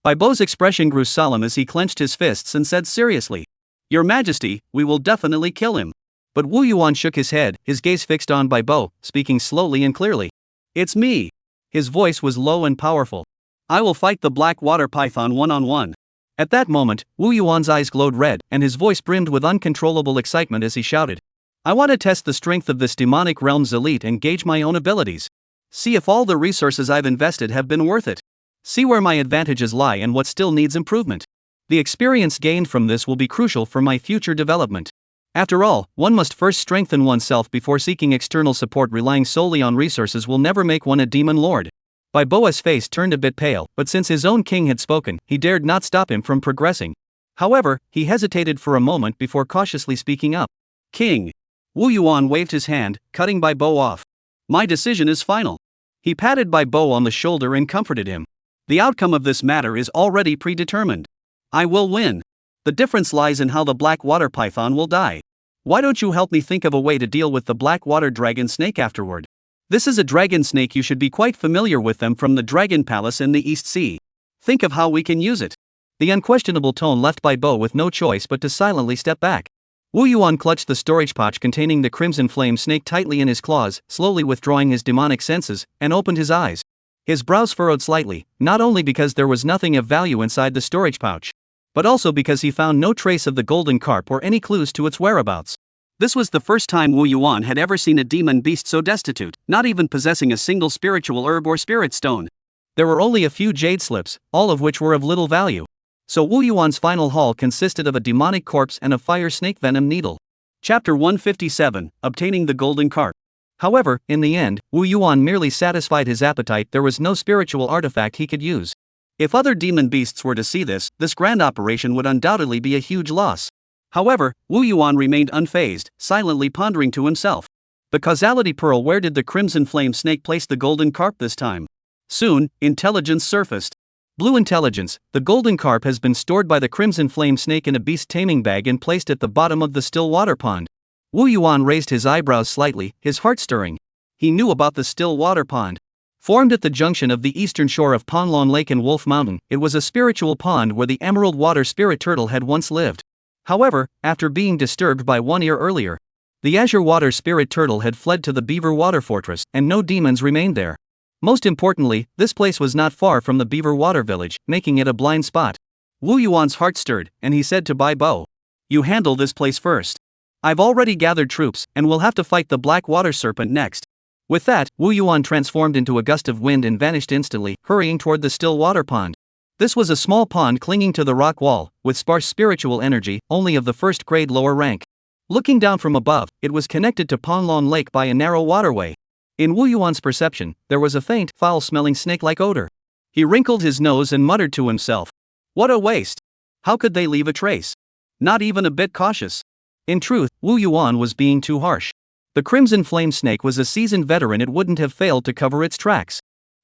Baibo's expression grew solemn as he clenched his fists and said seriously. Your Majesty, we will definitely kill him. But Wu Yuan shook his head, his gaze fixed on Baibo, speaking slowly and clearly. It's me. His voice was low and powerful. I will fight the black water python one-on-one. At that moment, Wu Yuan's eyes glowed red, and his voice brimmed with uncontrollable excitement as he shouted. I want to test the strength of this demonic realm's elite and gauge my own abilities. See if all the resources I've invested have been worth it. See where my advantages lie and what still needs improvement. The experience gained from this will be crucial for my future development. After all, one must first strengthen oneself before seeking external support. Relying solely on resources will never make one a demon lord. Baibo's face turned a bit pale, but since his own king had spoken, he dared not stop him from progressing. However, he hesitated for a moment before cautiously speaking up. King. Wu Yuan waved his hand, cutting Bai Bo off. My decision is final. He patted Bai Bo on the shoulder and comforted him. The outcome of this matter is already predetermined. I will win. The difference lies in how the black water python will die. Why don't you help me think of a way to deal with the black water dragon snake afterward? This is a dragon snake, you should be quite familiar with them from the Dragon Palace in the East Sea. Think of how we can use it. The unquestionable tone left Bai Bo with no choice but to silently step back. Wu Yuan clutched the storage pouch containing the crimson flame snake tightly in his claws, slowly withdrawing his demonic senses, and opened his eyes. His brows furrowed slightly, not only because there was nothing of value inside the storage pouch, but also because he found no trace of the golden carp or any clues to its whereabouts. This was the first time Wu Yuan had ever seen a demon beast so destitute, not even possessing a single spiritual herb or spirit stone. There were only a few jade slips, all of which were of little value. So Wu Yuan's final haul consisted of a demonic corpse and a fire snake venom needle. Chapter 157, Obtaining the Golden Carp. However, in the end, Wu Yuan merely satisfied his appetite. There was no spiritual artifact he could use. If other demon beasts were to see this grand operation would undoubtedly be a huge loss. However, Wu Yuan remained unfazed, silently pondering to himself. The causality pearl, where did the crimson flame snake place the golden carp this time? Soon, intelligence surfaced. Blue intelligence, the golden carp has been stored by the crimson flame snake in a beast taming bag and placed at the bottom of the still water pond. Wu Yuan raised his eyebrows slightly, his heart stirring. He knew about the still water pond. Formed at the junction of the eastern shore of Panlong Lake and Wolf Mountain, it was a spiritual pond where the emerald water spirit turtle had once lived. However, after being disturbed by 1 year earlier, the azure water spirit turtle had fled to the beaver water fortress, and no demons remained there. Most importantly, this place was not far from the beaver water village, making it a blind spot. Wu Yuan's heart stirred, and he said to Bai Bo, "You handle this place first. I've already gathered troops, and we'll have to fight the black water serpent next." With that, Wu Yuan transformed into a gust of wind and vanished instantly, hurrying toward the still water pond. This was a small pond clinging to the rock wall, with sparse spiritual energy, only of the first grade lower rank. Looking down from above, it was connected to Panlong Lake by a narrow waterway. In Wu Yuan's perception, there was a faint, foul-smelling snake-like odor. He wrinkled his nose and muttered to himself, "What a waste! How could they leave a trace? Not even a bit cautious." In truth, Wu Yuan was being too harsh. The crimson flame snake was a seasoned veteran, it wouldn't have failed to cover its tracks.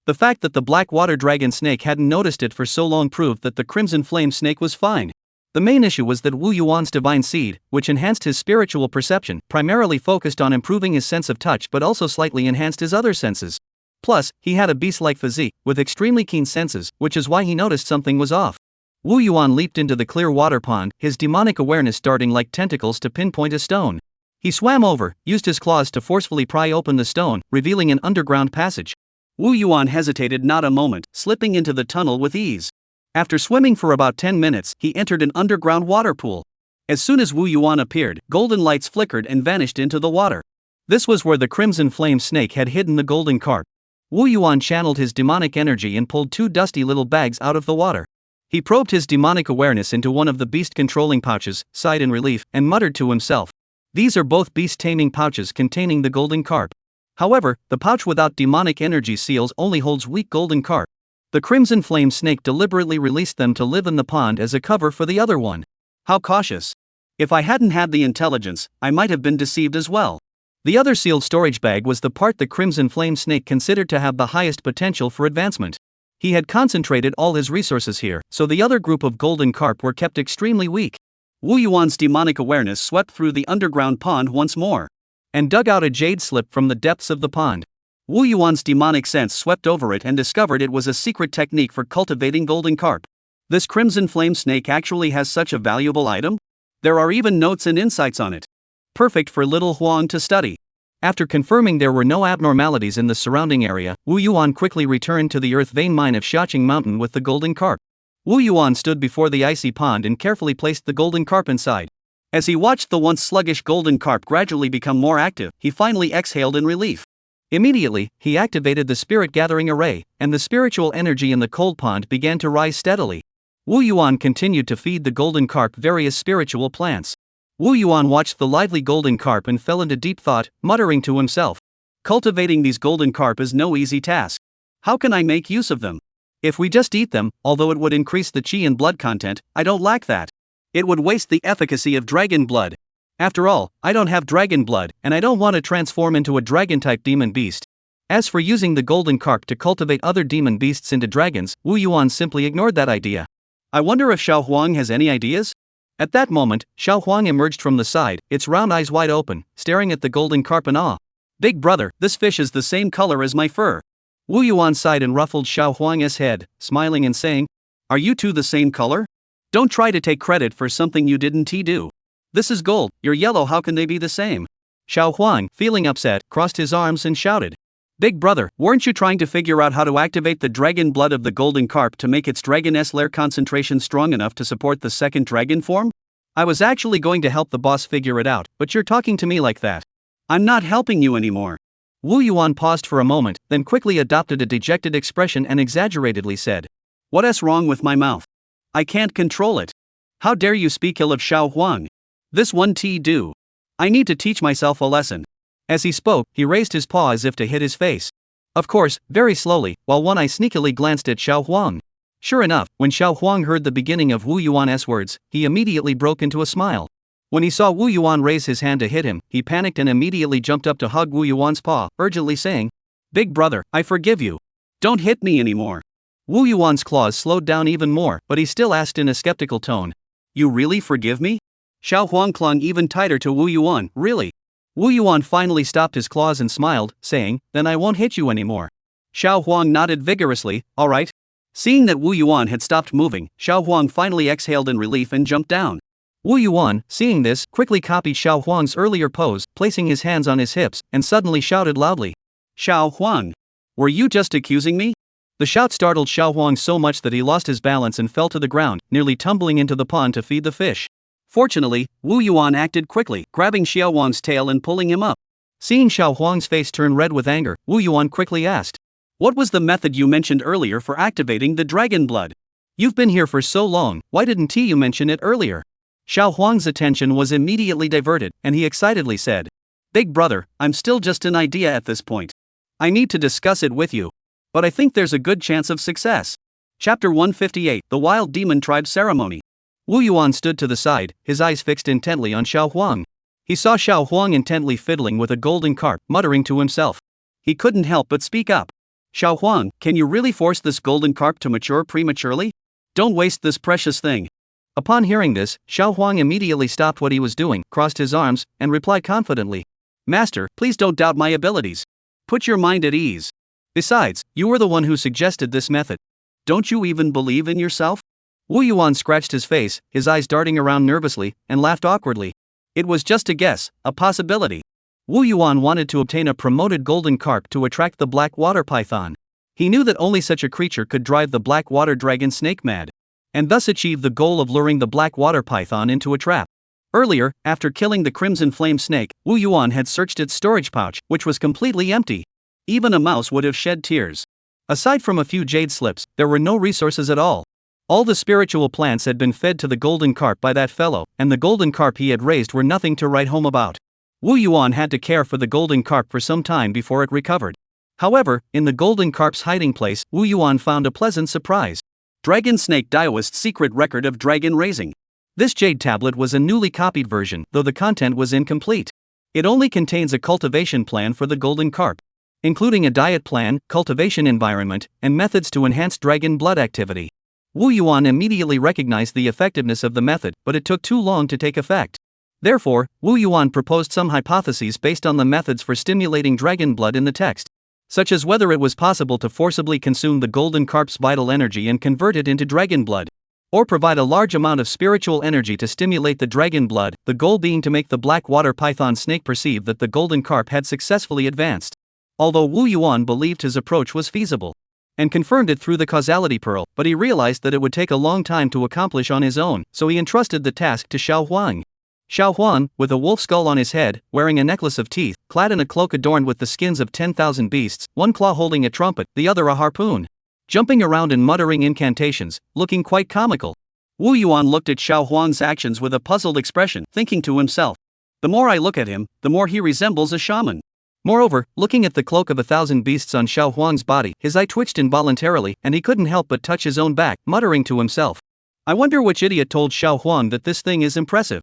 The fact that the black water dragon snake hadn't noticed it for so long proved that the crimson flame snake was fine. The main issue was that Wu Yuan's divine seed, which enhanced his spiritual perception, primarily focused on improving his sense of touch but also slightly enhanced his other senses. Plus, he had a beast-like physique, with extremely keen senses, which is why he noticed something was off. Wu Yuan leaped into the clear water pond, his demonic awareness darting like tentacles to pinpoint a stone. He swam over, used his claws to forcefully pry open the stone, revealing an underground passage. Wu Yuan hesitated not a moment, slipping into the tunnel with ease. After swimming for about 10 minutes, he entered an underground water pool. As soon as Wu Yuan appeared, golden lights flickered and vanished into the water. This was where the crimson flame snake had hidden the golden carp. Wu Yuan channeled his demonic energy and pulled 2 dusty little bags out of the water. He probed his demonic awareness into one of the beast-controlling pouches, sighed in relief, and muttered to himself, "These are both beast-taming pouches containing the golden carp." However, the pouch without demonic energy seals only holds weak golden carp. The crimson flame snake deliberately released them to live in the pond as a cover for the other one. How cautious. If I hadn't had the intelligence, I might have been deceived as well. The other sealed storage bag was the part the crimson flame snake considered to have the highest potential for advancement. He had concentrated all his resources here, so the other group of golden carp were kept extremely weak. Wu Yuan's demonic awareness swept through the underground pond once more, and dug out a jade slip from the depths of the pond. Wu Yuan's demonic sense swept over it and discovered it was a secret technique for cultivating golden carp. This crimson flame snake actually has such a valuable item? There are even notes and insights on it. Perfect for little Huang to study. After confirming there were no abnormalities in the surrounding area, Wu Yuan quickly returned to the earth vein mine of Xiaoing Mountain with the golden carp. Wu Yuan stood before the icy pond and carefully placed the golden carp inside. As he watched the once sluggish golden carp gradually become more active, he finally exhaled in relief. Immediately, he activated the spirit gathering array, and the spiritual energy in the cold pond began to rise steadily. Wu Yuan continued to feed the golden carp various spiritual plants. Wu Yuan watched the lively golden carp and fell into deep thought, muttering to himself, "Cultivating these golden carp is no easy task. How can I make use of them? If we just eat them, although it would increase the chi and blood content, I don't lack that. It would waste the efficacy of dragon blood. After all, I don't have dragon blood, and I don't want to transform into a dragon-type demon beast. As for using the golden carp to cultivate other demon beasts into dragons, Wu Yuan simply ignored that idea. I wonder if Xiao Huang has any ideas? At that moment, Xiao Huang emerged from the side, its round eyes wide open, staring at the golden carp in awe. Big brother, this fish is the same color as my fur. Wu Yuan sighed and ruffled Xiao Huang's head, smiling and saying, Are you two the same color? Don't try to take credit for something you didn't do. This is gold, you're yellow, how can they be the same? Xiao Huang, feeling upset, crossed his arms and shouted. Big brother, weren't you trying to figure out how to activate the dragon blood of the golden carp to make its dragon's lair concentration strong enough to support the second dragon form? I was actually going to help the boss figure it out, but you're talking to me like that. I'm not helping you anymore. Wu Yuan paused for a moment, then quickly adopted a dejected expression and exaggeratedly said, What's wrong with my mouth? I can't control it. How dare you speak ill of Xiao Huang? This one do. I need to teach myself a lesson. As he spoke, he raised his paw as if to hit his face. Of course, very slowly, while one eye sneakily glanced at Xiao Huang. Sure enough, when Xiao Huang heard the beginning of Wu Yuan's words, he immediately broke into a smile. When he saw Wu Yuan raise his hand to hit him, he panicked and immediately jumped up to hug Wu Yuan's paw, urgently saying, Big brother, I forgive you. Don't hit me anymore. Wu Yuan's claws slowed down even more, but he still asked in a skeptical tone, You really forgive me? Xiao Huang clung even tighter to Wu Yuan, really? Wu Yuan finally stopped his claws and smiled, saying, Then I won't hit you anymore. Xiao Huang nodded vigorously, Alright. Seeing that Wu Yuan had stopped moving, Xiao Huang finally exhaled in relief and jumped down. Wu Yuan, seeing this, quickly copied Xiao Huang's earlier pose, placing his hands on his hips, and suddenly shouted loudly, Xiao Huang! Were you just accusing me? The shout startled Xiao Huang so much that he lost his balance and fell to the ground, nearly tumbling into the pond to feed the fish. Fortunately, Wu Yuan acted quickly, grabbing Xiao Huang's tail and pulling him up. Seeing Xiao Huang's face turn red with anger, Wu Yuan quickly asked, What was the method you mentioned earlier for activating the dragon blood? You've been here for so long, why didn't you mention it earlier? Xiao Huang's attention was immediately diverted, and he excitedly said, Big brother, I'm still just an idea at this point. I need to discuss it with you. But I think there's a good chance of success. Chapter 158, The Wild Demon Tribe Ceremony. Wu Yuan stood to the side, his eyes fixed intently on Xiao Huang. He saw Xiao Huang intently fiddling with a golden carp, muttering to himself. He couldn't help but speak up. Xiao Huang, can you really force this golden carp to mature prematurely? Don't waste this precious thing. Upon hearing this, Xiao Huang immediately stopped what he was doing, crossed his arms, and replied confidently, Master, please don't doubt my abilities. Put your mind at ease. Besides, you were the one who suggested this method. Don't you even believe in yourself? Wu Yuan scratched his face, his eyes darting around nervously, and laughed awkwardly. It was just a guess, a possibility. Wu Yuan wanted to obtain a promoted golden carp to attract the black water python. He knew that only such a creature could drive the black water dragon snake mad, and thus achieve the goal of luring the black water python into a trap. Earlier, after killing the crimson flame snake, Wu Yuan had searched its storage pouch, which was completely empty. Even a mouse would have shed tears. Aside from a few jade slips, there were no resources at all. All the spiritual plants had been fed to the golden carp by that fellow, and the golden carp he had raised were nothing to write home about. Wu Yuan had to care for the golden carp for some time before it recovered. However, in the golden carp's hiding place, Wu Yuan found a pleasant surprise. Dragon Snake Daoist Secret Record of Dragon Raising. This jade tablet was a newly copied version, though the content was incomplete. It only contains a cultivation plan for the golden carp, including a diet plan, cultivation environment, and methods to enhance dragon blood activity. Wu Yuan immediately recognized the effectiveness of the method, but it took too long to take effect. Therefore, Wu Yuan proposed some hypotheses based on the methods for stimulating dragon blood in the text, such as whether it was possible to forcibly consume the golden carp's vital energy and convert it into dragon blood, or provide a large amount of spiritual energy to stimulate the dragon blood, the goal being to make the black water python snake perceive that the golden carp had successfully advanced. Although Wu Yuan believed his approach was feasible, and confirmed it through the causality pearl, but he realized that it would take a long time to accomplish on his own, so he entrusted the task to Xiao Huang. Xiao Huang, with a wolf skull on his head, wearing a necklace of teeth, clad in a cloak adorned with the skins of 10,000 beasts, one claw holding a trumpet, the other a harpoon, jumping around and muttering incantations, looking quite comical. Wu Yuan looked at Xiao Huang's actions with a puzzled expression, thinking to himself, the more I look at him, the more he resembles a shaman. Moreover, looking at the cloak of 1,000 beasts on Xiao Huang's body, his eye twitched involuntarily, and he couldn't help but touch his own back, muttering to himself, I wonder which idiot told Xiao Huang that this thing is impressive.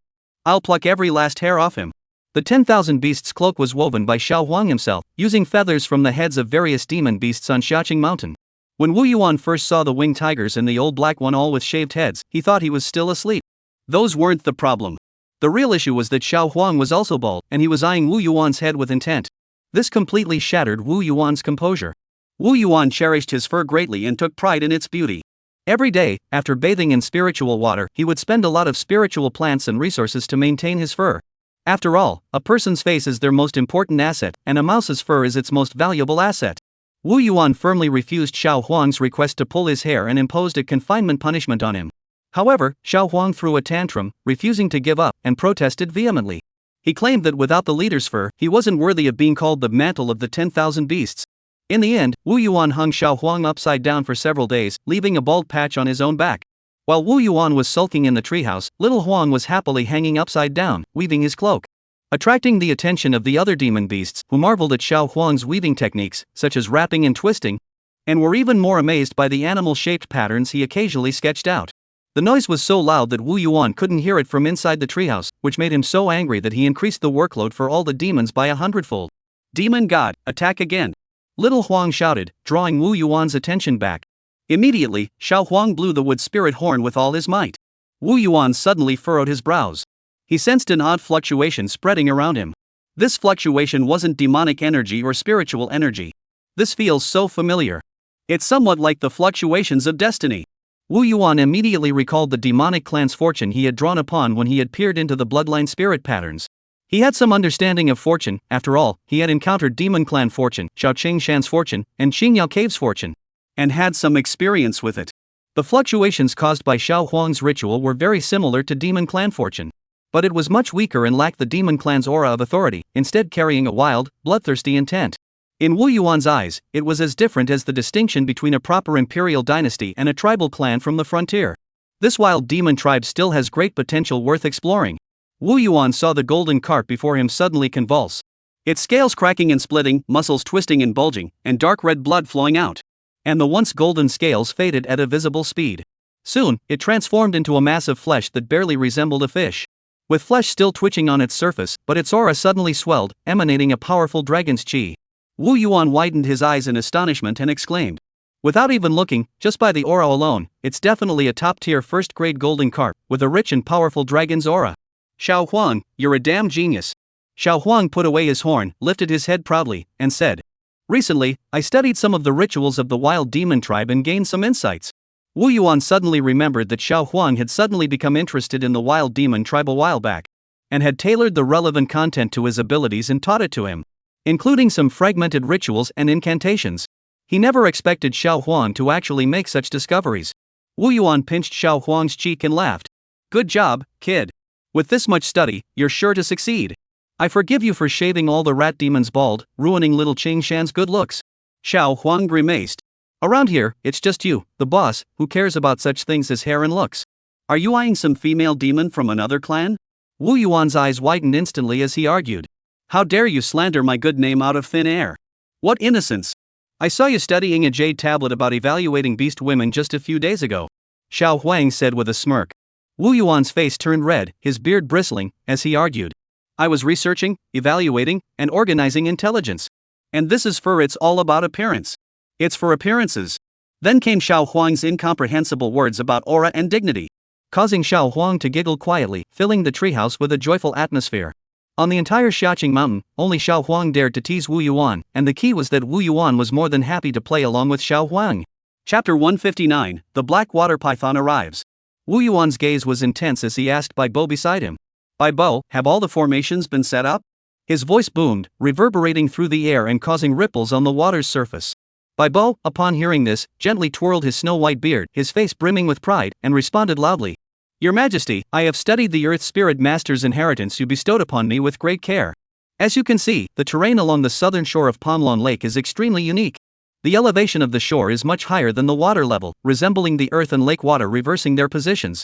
I'll pluck every last hair off him. The 10,000 beasts cloak was woven by Xiaoing himself, using feathers from the heads of various demon beasts on Xiaoqing Mountain. When Wu Yuan first saw the winged tigers and the old black one all with shaved heads, he thought he was still asleep. Those weren't the problem. The real issue was that Xiaoing was also bald, and he was eyeing Wu Yuan's head with intent. This completely shattered Wu Yuan's composure. Wu Yuan cherished his fur greatly and took pride in its beauty. Every day, after bathing in spiritual water, he would spend a lot of spiritual plants and resources to maintain his fur. After all, a person's face is their most important asset, and a mouse's fur is its most valuable asset. Wu Yuan firmly refused Xiaoing's request to pull his hair and imposed a confinement punishment on him. However, Xiaoing threw a tantrum, refusing to give up, and protested vehemently. He claimed that without the leader's fur, he wasn't worthy of being called the mantle of the 10,000 beasts. In the end, Wu Yuan hung Xiaoing upside down for several days, leaving a bald patch on his own back. While Wu Yuan was sulking in the treehouse, little Huang was happily hanging upside down, weaving his cloak. Attracting the attention of the other demon beasts, who marveled at Xiaoing's weaving techniques, such as wrapping and twisting, and were even more amazed by the animal-shaped patterns he occasionally sketched out. The noise was so loud that Wu Yuan couldn't hear it from inside the treehouse, which made him so angry that he increased the workload for all the demons by 100-fold. "Demon God, attack again!" Little Huang shouted, drawing Wu Yuan's attention back. Immediately, Xiaoing blew the wood spirit horn with all his might. Wu Yuan suddenly furrowed his brows. He sensed an odd fluctuation spreading around him. This fluctuation wasn't demonic energy or spiritual energy. This feels so familiar. It's somewhat like the fluctuations of destiny. Wu Yuan immediately recalled the demonic clan's fortune he had drawn upon when he had peered into the bloodline spirit patterns. He had some understanding of fortune. After all, he had encountered demon clan fortune, Xiaoing Shan's fortune, and Qingyao Cave's fortune, and had some experience with it. The fluctuations caused by Xiaoing's ritual were very similar to demon clan fortune. But it was much weaker and lacked the demon clan's aura of authority, instead carrying a wild, bloodthirsty intent. In Wu Yuan's eyes, it was as different as the distinction between a proper imperial dynasty and a tribal clan from the frontier. This wild demon tribe still has great potential worth exploring. Wu Yuan saw the golden carp before him suddenly convulse. Its scales cracking and splitting, muscles twisting and bulging, and dark red blood flowing out. And the once golden scales faded at a visible speed. Soon, it transformed into a mass of flesh that barely resembled a fish. With flesh still twitching on its surface, but its aura suddenly swelled, emanating a powerful dragon's chi. Wu Yuan widened his eyes in astonishment and exclaimed. Without even looking, just by the aura alone, it's definitely a top-tier first-grade golden carp, with a rich and powerful dragon's aura. Xiaoing, you're a damn genius. Xiaoing put away his horn, lifted his head proudly, and said. Recently, I studied some of the rituals of the wild demon tribe and gained some insights. Wu Yuan suddenly remembered that Xiaoing had suddenly become interested in the wild demon tribe a while back, and had tailored the relevant content to his abilities and taught it to him, including some fragmented rituals and incantations. He never expected Xiaoing to actually make such discoveries. Wu Yuan pinched Xiaoing's cheek and laughed. Good job, kid. With this much study, you're sure to succeed. I forgive you for shaving all the rat demons bald, ruining little Xiaoing Shan's good looks. Xiaoing grimaced. Around here, it's just you, the boss, who cares about such things as hair and looks. Are you eyeing some female demon from another clan? Wu Yuan's eyes widened instantly as he argued. How dare you slander my good name out of thin air? What innocence! I saw you studying a jade tablet about evaluating beast women just a few days ago. Xiaoing said with a smirk. Wu Yuan's face turned red, his beard bristling, as he argued. I was researching, evaluating, and organizing intelligence. And this is for it's all about appearance. It's for appearances. Then came Xiaoing's incomprehensible words about aura and dignity, causing Xiaoing to giggle quietly, filling the treehouse with a joyful atmosphere. On the entire Xiaoqing Mountain, only Xiaoing dared to tease Wu Yuan, and the key was that Wu Yuan was more than happy to play along with Xiaoing. Chapter 159, The Black Water Python Arrives. Wu Yuan's gaze was intense as he asked Bai Bo beside him. Bai Bo, have all the formations been set up? His voice boomed, reverberating through the air and causing ripples on the water's surface. Bai Bo, upon hearing this, gently twirled his snow-white beard, his face brimming with pride, and responded loudly. Your Majesty, I have studied the Earth Spirit Master's inheritance you bestowed upon me with great care. As you can see, the terrain along the southern shore of Panlong Lake is extremely unique. The elevation of the shore is much higher than the water level, resembling the earth and lake water reversing their positions.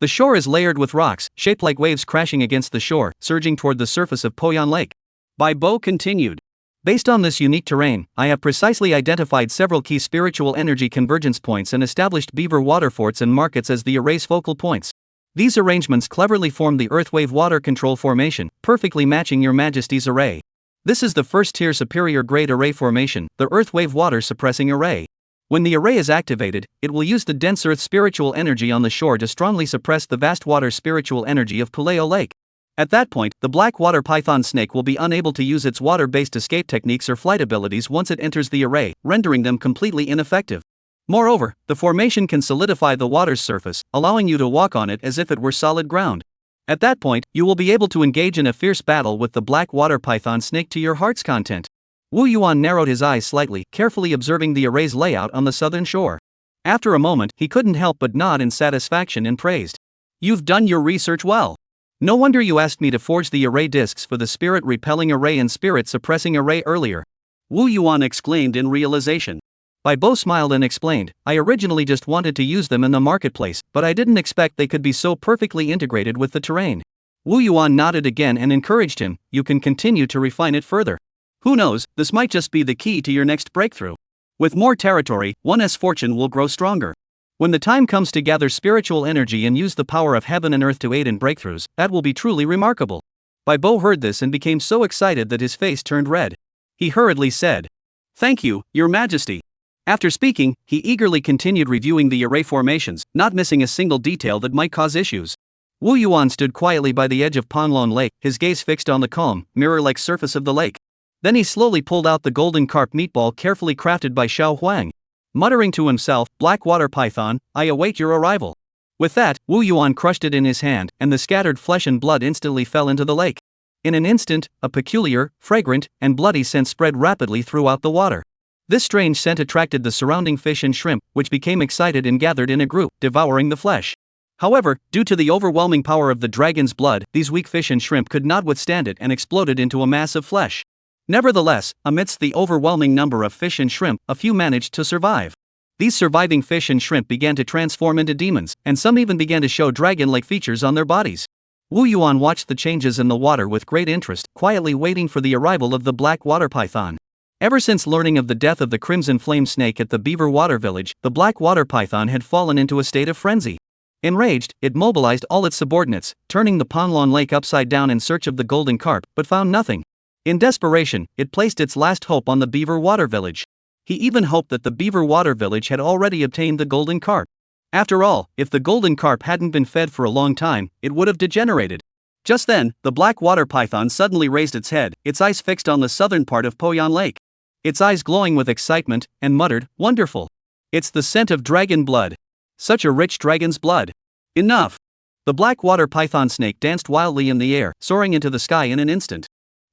The shore is layered with rocks, shaped like waves crashing against the shore, surging toward the surface of Poyan Lake. Bai Bo continued. Based on this unique terrain, I have precisely identified several key spiritual energy convergence points and established beaver water forts and markets as the array's focal points. These arrangements cleverly form the Earthwave Water Control Formation, perfectly matching your Majesty's array. This is the first-tier superior grade array formation, the Earthwave Water Suppressing Array. When the array is activated, it will use the dense Earth spiritual energy on the shore to strongly suppress the vast water spiritual energy of Puleo Lake. At that point, the black water python snake will be unable to use its water-based escape techniques or flight abilities once it enters the array, rendering them completely ineffective. Moreover, the formation can solidify the water's surface, allowing you to walk on it as if it were solid ground. At that point, you will be able to engage in a fierce battle with the black water python snake to your heart's content. Wu Yuan narrowed his eyes slightly, carefully observing the array's layout on the southern shore. After a moment, he couldn't help but nod in satisfaction and praised. "You've done your research well. No wonder you asked me to forge the array discs for the spirit-repelling array and spirit-suppressing array earlier," Wu Yuan exclaimed in realization. Bai Bo smiled and explained, "I originally just wanted to use them in the marketplace, but I didn't expect they could be so perfectly integrated with the terrain." Wu Yuan nodded again and encouraged him, "You can continue to refine it further. Who knows, this might just be the key to your next breakthrough. With more territory, one's fortune will grow stronger. When the time comes to gather spiritual energy and use the power of heaven and earth to aid in breakthroughs, that will be truly remarkable." Bai Bo heard this and became so excited that his face turned red. He hurriedly said, "Thank you, Your Majesty." After speaking, he eagerly continued reviewing the array formations, not missing a single detail that might cause issues. Wu Yuan stood quietly by the edge of Panlong Lake, his gaze fixed on the calm, mirror-like surface of the lake. Then he slowly pulled out the golden carp meatball carefully crafted by Xiao Huang. Muttering to himself, "Black water python, I await your arrival." With that, Wu Yuan crushed it in his hand, and the scattered flesh and blood instantly fell into the lake. In an instant, a peculiar, fragrant, and bloody scent spread rapidly throughout the water. This strange scent attracted the surrounding fish and shrimp, which became excited and gathered in a group, devouring the flesh. However, due to the overwhelming power of the dragon's blood, these weak fish and shrimp could not withstand it and exploded into a mass of flesh. Nevertheless, amidst the overwhelming number of fish and shrimp, a few managed to survive. These surviving fish and shrimp began to transform into demons, and some even began to show dragon-like features on their bodies. Wu Yuan watched the changes in the water with great interest, quietly waiting for the arrival of the black water python. Ever since learning of the death of the crimson flame snake at the beaver water village, the black water python had fallen into a state of frenzy. Enraged, it mobilized all its subordinates, turning the Panlong Lake upside down in search of the golden carp, but found nothing. In desperation, it placed its last hope on the beaver water village. He even hoped that the beaver water village had already obtained the golden carp. After all, if the golden carp hadn't been fed for a long time, it would have degenerated. Just then, the black water python suddenly raised its head, its eyes fixed on the southern part of Poyan Lake. Its eyes glowing with excitement, and muttered, "Wonderful. It's the scent of dragon blood. Such a rich dragon's blood. Enough." The black water python snake danced wildly in the air, soaring into the sky in an instant.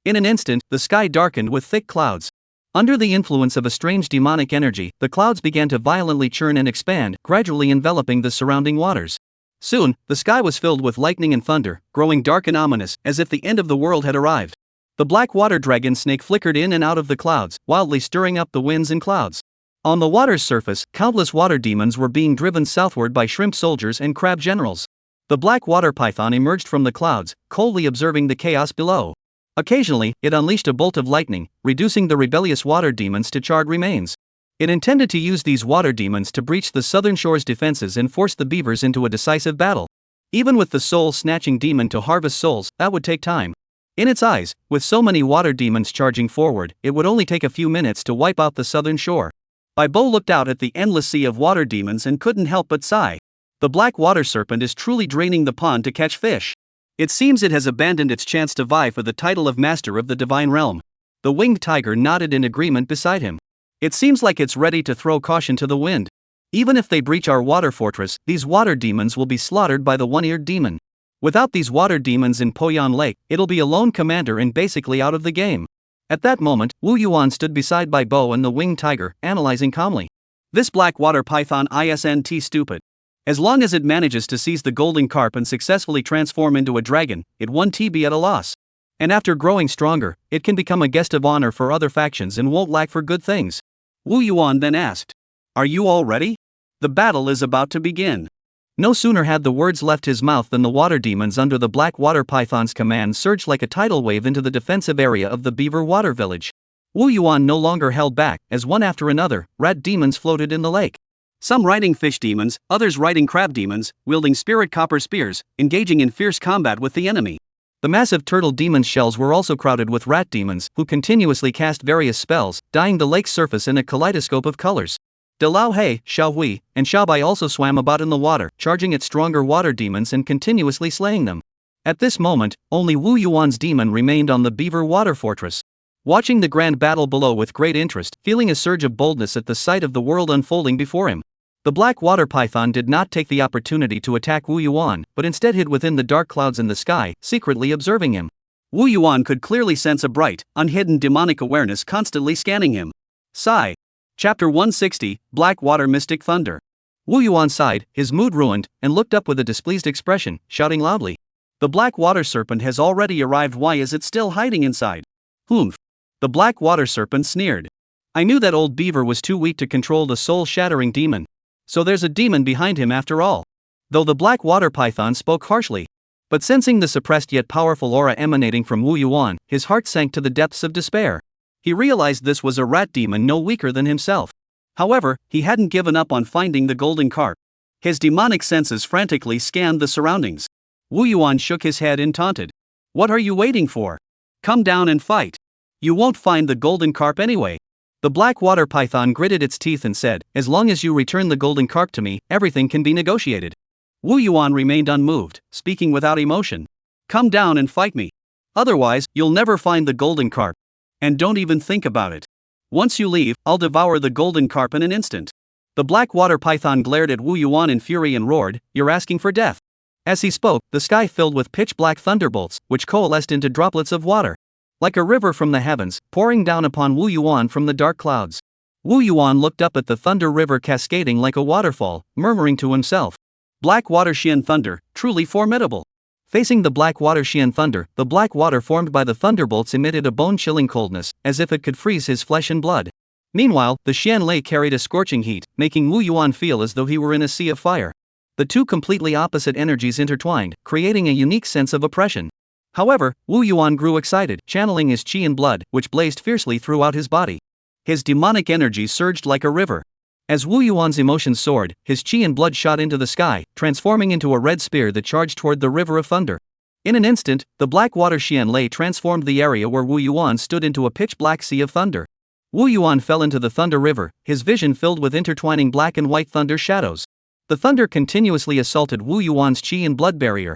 In an instant, the sky darkened with thick clouds. Under the influence of a strange demonic energy, the clouds began to violently churn and expand, gradually enveloping the surrounding waters. Soon, the sky was filled with lightning and thunder, growing dark and ominous, as if the end of the world had arrived. The black water dragon snake flickered in and out of the clouds, wildly stirring up the winds and clouds. On the water's surface, countless water demons were being driven southward by shrimp soldiers and crab generals. The black water python emerged from the clouds, coldly observing the chaos below. Occasionally, it unleashed a bolt of lightning, reducing the rebellious water demons to charred remains. It intended to use these water demons to breach the southern shore's defenses and force the beavers into a decisive battle. Even with the soul-snatching demon to harvest souls, that would take time. In its eyes, with so many water demons charging forward, it would only take a few minutes to wipe out the southern shore. Bai Bo looked out at the endless sea of water demons and couldn't help but sigh. The black water serpent is truly draining the pond to catch fish. It seems it has abandoned its chance to vie for the title of Master of the Divine Realm. The winged tiger nodded in agreement beside him. It seems like it's ready to throw caution to the wind. Even if they breach our water fortress, these water demons will be slaughtered by the one-eared demon. Without these water demons in Poyan Lake, it'll be a lone commander and basically out of the game. At that moment, Wu Yuan stood beside Bai Bo and the winged tiger, analyzing calmly. This black water python isn't stupid. As long as it manages to seize the golden carp and successfully transform into a dragon, it won't be at a loss. And after growing stronger, it can become a guest of honor for other factions and won't lack for good things. Wu Yuan then asked, "Are you all ready? The battle is about to begin." No sooner had the words left his mouth than the water demons under the black water python's command surged like a tidal wave into the defensive area of the beaver water village. Wu Yuan no longer held back, as one after another, rat demons floated in the lake. Some riding fish demons, others riding crab demons, wielding spirit copper spears, engaging in fierce combat with the enemy. The massive turtle demon's shells were also crowded with rat demons, who continuously cast various spells, dyeing the lake's surface in a kaleidoscope of colors. De Lao He, Xiao Hui, and Xiao Bai also swam about in the water, charging at stronger water demons and continuously slaying them. At this moment, only Wu Yuan's demon remained on the beaver water fortress. Watching the grand battle below with great interest, feeling a surge of boldness at the sight of the world unfolding before him. The black water python did not take the opportunity to attack Wu Yuan, but instead hid within the dark clouds in the sky, secretly observing him. Wu Yuan could clearly sense a bright, unhidden demonic awareness constantly scanning him. Sigh. Chapter 160, Black Water Mystic Thunder. Wu Yuan sighed, his mood ruined, and looked up with a displeased expression, shouting loudly. The black water serpent has already arrived. Why is it still hiding inside? Humph. The black water serpent sneered. I knew that old beaver was too weak to control the soul-shattering demon. So there's a demon behind him after all. Though the black water python spoke harshly. But sensing the suppressed yet powerful aura emanating from Wu Yuan, his heart sank to the depths of despair. He realized this was a rat demon no weaker than himself. However, he hadn't given up on finding the golden carp. His demonic senses frantically scanned the surroundings. Wu Yuan shook his head and taunted. What are you waiting for? Come down and fight. You won't find the golden carp anyway. The black water python gritted its teeth and said, as long as you return the golden carp to me, everything can be negotiated. Wu Yuan remained unmoved, speaking without emotion. Come down and fight me. Otherwise, you'll never find the golden carp. And don't even think about it. Once you leave, I'll devour the golden carp in an instant. The black water python glared at Wu Yuan in fury and roared, You're asking for death. As he spoke, the sky filled with pitch-black thunderbolts, which coalesced into droplets of water. Like a river from the heavens, pouring down upon Wu Yuan from the dark clouds. Wu Yuan looked up at the thunder river cascading like a waterfall, murmuring to himself. Black water Xian thunder, truly formidable. Facing the black water Xian thunder, the black water formed by the thunderbolts emitted a bone-chilling coldness, as if it could freeze his flesh and blood. Meanwhile, the Xian lake carried a scorching heat, making Wu Yuan feel as though he were in a sea of fire. The two completely opposite energies intertwined, creating a unique sense of oppression. However, Wu Yuan grew excited, channeling his qi and blood, which blazed fiercely throughout his body. His demonic energy surged like a river. As Wu Yuan's emotions soared, his qi and blood shot into the sky, transforming into a red spear that charged toward the river of thunder. In an instant, the black water Xian Lei transformed the area where Wu Yuan stood into a pitch-black sea of thunder. Wu Yuan fell into the thunder river, his vision filled with intertwining black and white thunder shadows. The thunder continuously assaulted Wu Yuan's qi and blood barrier.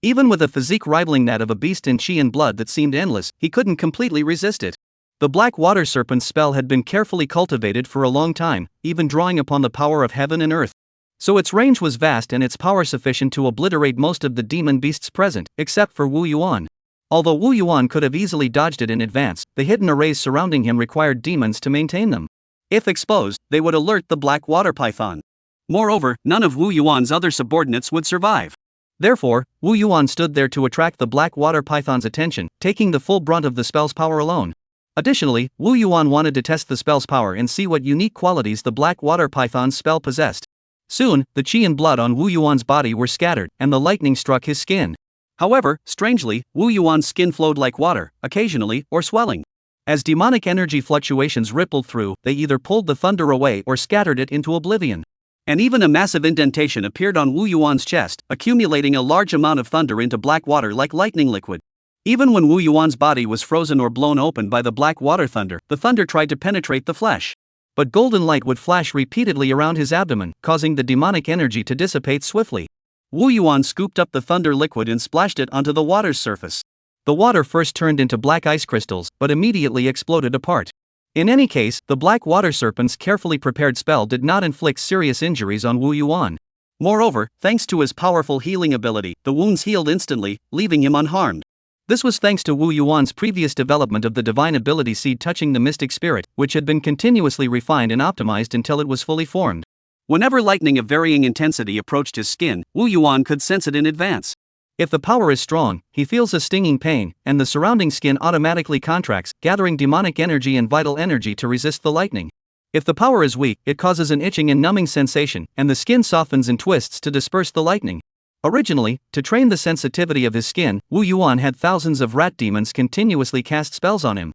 Even with a physique rivaling that of a beast in qi and blood that seemed endless, he couldn't completely resist it. The black water serpent's spell had been carefully cultivated for a long time, even drawing upon the power of heaven and earth. So its range was vast and its power sufficient to obliterate most of the demon beasts present, except for Wu Yuan. Although Wu Yuan could have easily dodged it in advance, the hidden arrays surrounding him required demons to maintain them. If exposed, they would alert the black water python. Moreover, none of Wu Yuan's other subordinates would survive. Therefore, Wu Yuan stood there to attract the black water python's attention, taking the full brunt of the spell's power alone. Additionally, Wu Yuan wanted to test the spell's power and see what unique qualities the black water python's spell possessed. Soon, the qi and blood on Wu Yuan's body were scattered, and the lightning struck his skin. However, strangely, Wu Yuan's skin flowed like water, occasionally, or swelling. As demonic energy fluctuations rippled through, they either pulled the thunder away or scattered it into oblivion. And even a massive indentation appeared on Wu Yuan's chest, accumulating a large amount of thunder into black water like lightning liquid. Even when Wu Yuan's body was frozen or blown open by the black water thunder, the thunder tried to penetrate the flesh. But golden light would flash repeatedly around his abdomen, causing the demonic energy to dissipate swiftly. Wu Yuan scooped up the thunder liquid and splashed it onto the water's surface. The water first turned into black ice crystals, but immediately exploded apart. In any case, the black water serpent's carefully prepared spell did not inflict serious injuries on Wu Yuan. Moreover, thanks to his powerful healing ability, the wounds healed instantly, leaving him unharmed. This was thanks to Wu Yuan's previous development of the divine ability seed touching the mystic spirit, which had been continuously refined and optimized until it was fully formed. Whenever lightning of varying intensity approached his skin, Wu Yuan could sense it in advance. If the power is strong, he feels a stinging pain, and the surrounding skin automatically contracts, gathering demonic energy and vital energy to resist the lightning. If the power is weak, it causes an itching and numbing sensation, and the skin softens and twists to disperse the lightning. Originally, to train the sensitivity of his skin, Wu Yuan had thousands of rat demons continuously cast spells on him.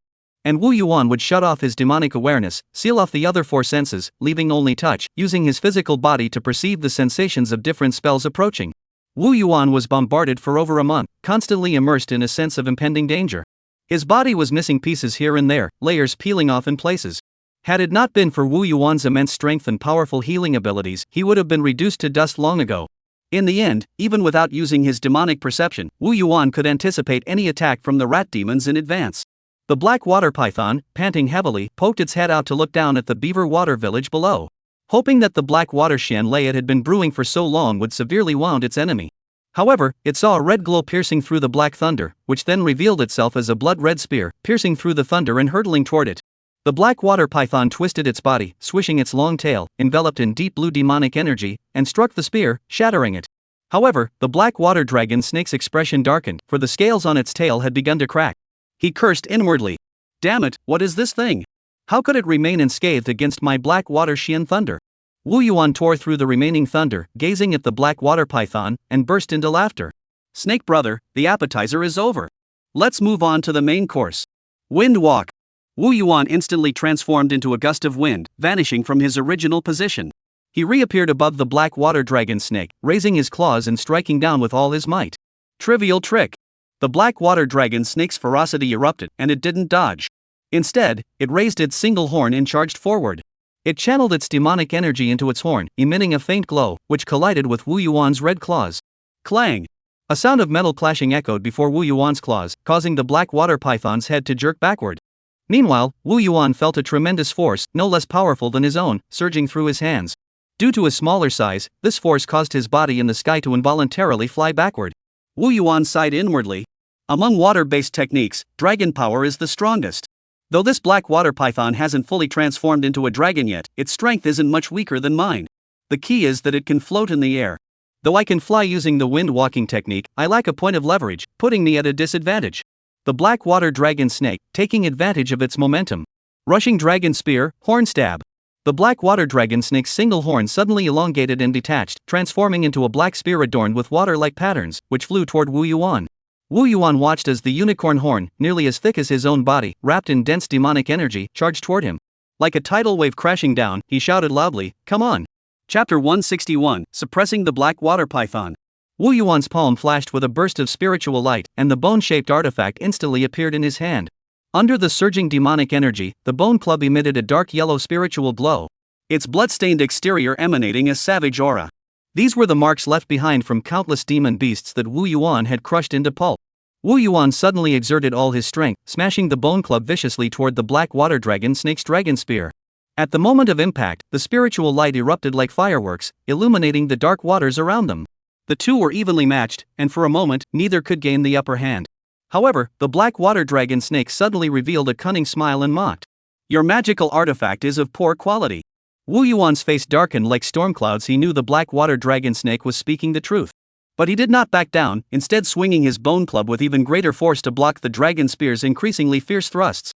and Wu Yuan would shut off his demonic awareness, seal off the other 4 senses, leaving only touch, using his physical body to perceive the sensations of different spells approaching. Wu Yuan was bombarded for over a month, constantly immersed in a sense of impending danger. His body was missing pieces here and there, layers peeling off in places. Had it not been for Wu Yuan's immense strength and powerful healing abilities, he would have been reduced to dust long ago. In the end, even without using his demonic perception, Wu Yuan could anticipate any attack from the rat demons in advance. The black water python, panting heavily, poked its head out to look down at the beaver water village below. Hoping that the black water Shan it had been brewing for so long would severely wound its enemy. However, it saw a red glow piercing through the black thunder, which then revealed itself as a blood-red spear, piercing through the thunder and hurtling toward it. The black water python twisted its body, swishing its long tail, enveloped in deep blue demonic energy, and struck the spear, shattering it. However, the black water dragon snake's expression darkened, for the scales on its tail had begun to crack. He cursed inwardly. Damn it, what is this thing? How could it remain unscathed against my black water Xian thunder? Wu Yuan tore through the remaining thunder, gazing at the black water python, and burst into laughter. Snake brother, the appetizer is over. Let's move on to the main course. Wind walk. Wu Yuan instantly transformed into a gust of wind, vanishing from his original position. He reappeared above the black water dragon snake, raising his claws and striking down with all his might. Trivial trick. The black water dragon snake's ferocity erupted, and it didn't dodge. Instead, it raised its single horn and charged forward. It channeled its demonic energy into its horn, emitting a faint glow, which collided with Wu Yuan's red claws. Clang! A sound of metal clashing echoed before Wu Yuan's claws, causing the black water python's head to jerk backward. Meanwhile, Wu Yuan felt a tremendous force, no less powerful than his own, surging through his hands. Due to his smaller size, this force caused his body in the sky to involuntarily fly backward. Wu Yuan sighed inwardly. Among water-based techniques, dragon power is the strongest. Though this black water python hasn't fully transformed into a dragon yet, its strength isn't much weaker than mine. The key is that it can float in the air. Though I can fly using the wind walking technique, I lack a point of leverage, putting me at a disadvantage. The black water dragon snake, taking advantage of its momentum. Rushing dragon spear, horn stab. The black water dragon snake's single horn suddenly elongated and detached, transforming into a black spear adorned with water-like patterns, which flew toward Wu Yuan. Wu Yuan watched as the unicorn horn, nearly as thick as his own body, wrapped in dense demonic energy, charged toward him. Like a tidal wave crashing down, he shouted loudly, "Come on!" Chapter 161, Suppressing the Black Water Python. Wu Yuan's palm flashed with a burst of spiritual light, and the bone-shaped artifact instantly appeared in his hand. Under the surging demonic energy, the bone club emitted a dark yellow spiritual glow. Its blood-stained exterior emanating a savage aura. These were the marks left behind from countless demon beasts that Wu Yuan had crushed into pulp. Wu Yuan suddenly exerted all his strength, smashing the bone club viciously toward the black water dragon snake's dragon spear. At the moment of impact, the spiritual light erupted like fireworks, illuminating the dark waters around them. The two were evenly matched, and for a moment, neither could gain the upper hand. However, the black water dragon snake suddenly revealed a cunning smile and mocked. "Your magical artifact is of poor quality." Wu Yuan's face darkened like storm clouds. He knew the black water dragon snake was speaking the truth. But he did not back down, instead swinging his bone club with even greater force to block the dragon spear's increasingly fierce thrusts.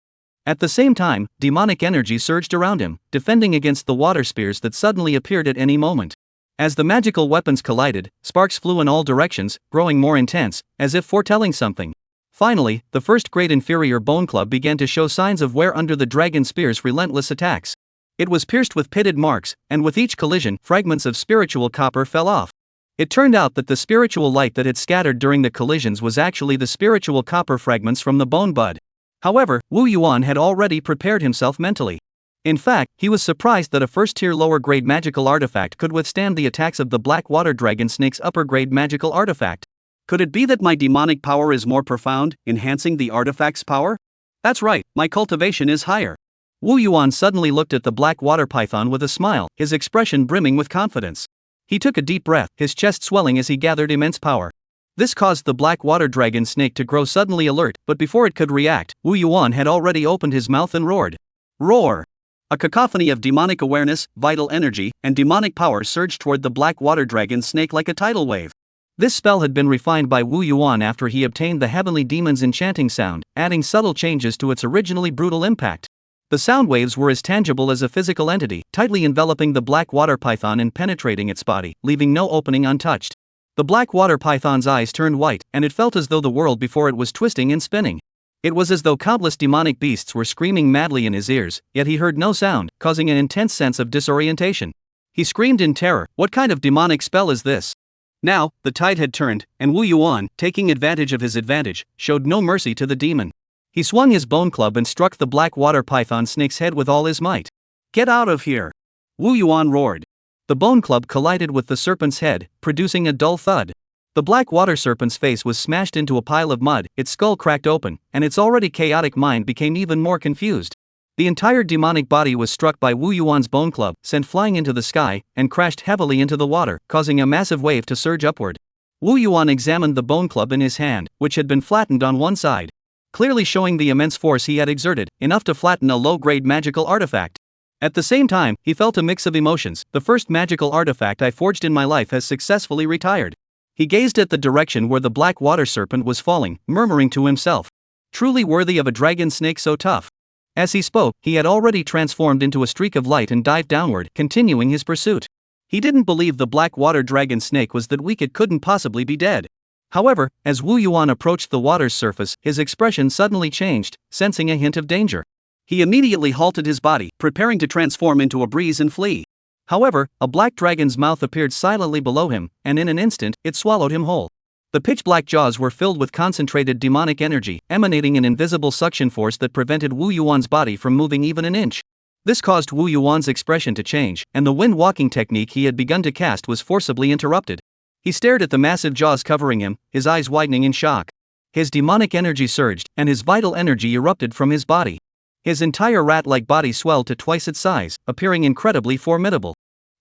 At the same time, demonic energy surged around him, defending against the water spears that suddenly appeared at any moment. As the magical weapons collided, sparks flew in all directions, growing more intense, as if foretelling something. Finally, the first great inferior bone club began to show signs of wear under the dragon spear's relentless attacks. It was pierced with pitted marks, and with each collision, fragments of spiritual copper fell off. It turned out that the spiritual light that had scattered during the collisions was actually the spiritual copper fragments from the bone bud. However, Wu Yuan had already prepared himself mentally. In fact, he was surprised that a first-tier lower-grade magical artifact could withstand the attacks of the black water dragon snake's upper-grade magical artifact. Could it be that my demonic power is more profound, enhancing the artifact's power? That's right, my cultivation is higher. Wu Yuan suddenly looked at the black water python with a smile, his expression brimming with confidence. He took a deep breath, his chest swelling as he gathered immense power. This caused the black water dragon snake to grow suddenly alert, but before it could react, Wu Yuan had already opened his mouth and roared. Roar! A cacophony of demonic awareness, vital energy, and demonic power surged toward the black water dragon snake like a tidal wave. This spell had been refined by Wu Yuan after he obtained the Heavenly Demon's enchanting sound, adding subtle changes to its originally brutal impact. The sound waves were as tangible as a physical entity, tightly enveloping the black water python and penetrating its body, leaving no opening untouched. The black water python's eyes turned white, and it felt as though the world before it was twisting and spinning. It was as though countless demonic beasts were screaming madly in his ears, yet he heard no sound, causing an intense sense of disorientation. He screamed in terror, "What kind of demonic spell is this?" Now, the tide had turned, and Wu Yuan, taking advantage of his advantage, showed no mercy to the demon. He swung his bone club and struck the black water python snake's head with all his might. "Get out of here!" Wu Yuan roared. The bone club collided with the serpent's head, producing a dull thud. The black water serpent's face was smashed into a pile of mud, its skull cracked open, and its already chaotic mind became even more confused. The entire demonic body was struck by Wu Yuan's bone club, sent flying into the sky, and crashed heavily into the water, causing a massive wave to surge upward. Wu Yuan examined the bone club in his hand, which had been flattened on one side, clearly showing the immense force he had exerted, enough to flatten a low-grade magical artifact. At the same time, he felt a mix of emotions. The first magical artifact I forged in my life has successfully retired. He gazed at the direction where the black water serpent was falling, murmuring to himself, "Truly worthy of a dragon snake so tough." As he spoke, he had already transformed into a streak of light and dived downward, continuing his pursuit. He didn't believe the black water dragon snake was that weak it couldn't possibly be dead. However, as Wu Yuan approached the water's surface, his expression suddenly changed, sensing a hint of danger. He immediately halted his body, preparing to transform into a breeze and flee. However, a black dragon's mouth appeared silently below him, and in an instant, it swallowed him whole. The pitch-black jaws were filled with concentrated demonic energy, emanating an invisible suction force that prevented Wu Yuan's body from moving even an inch. This caused Wu Yuan's expression to change, and the wind-walking technique he had begun to cast was forcibly interrupted. He stared at the massive jaws covering him, his eyes widening in shock. His demonic energy surged, and his vital energy erupted from his body. His entire rat-like body swelled to twice its size, appearing incredibly formidable.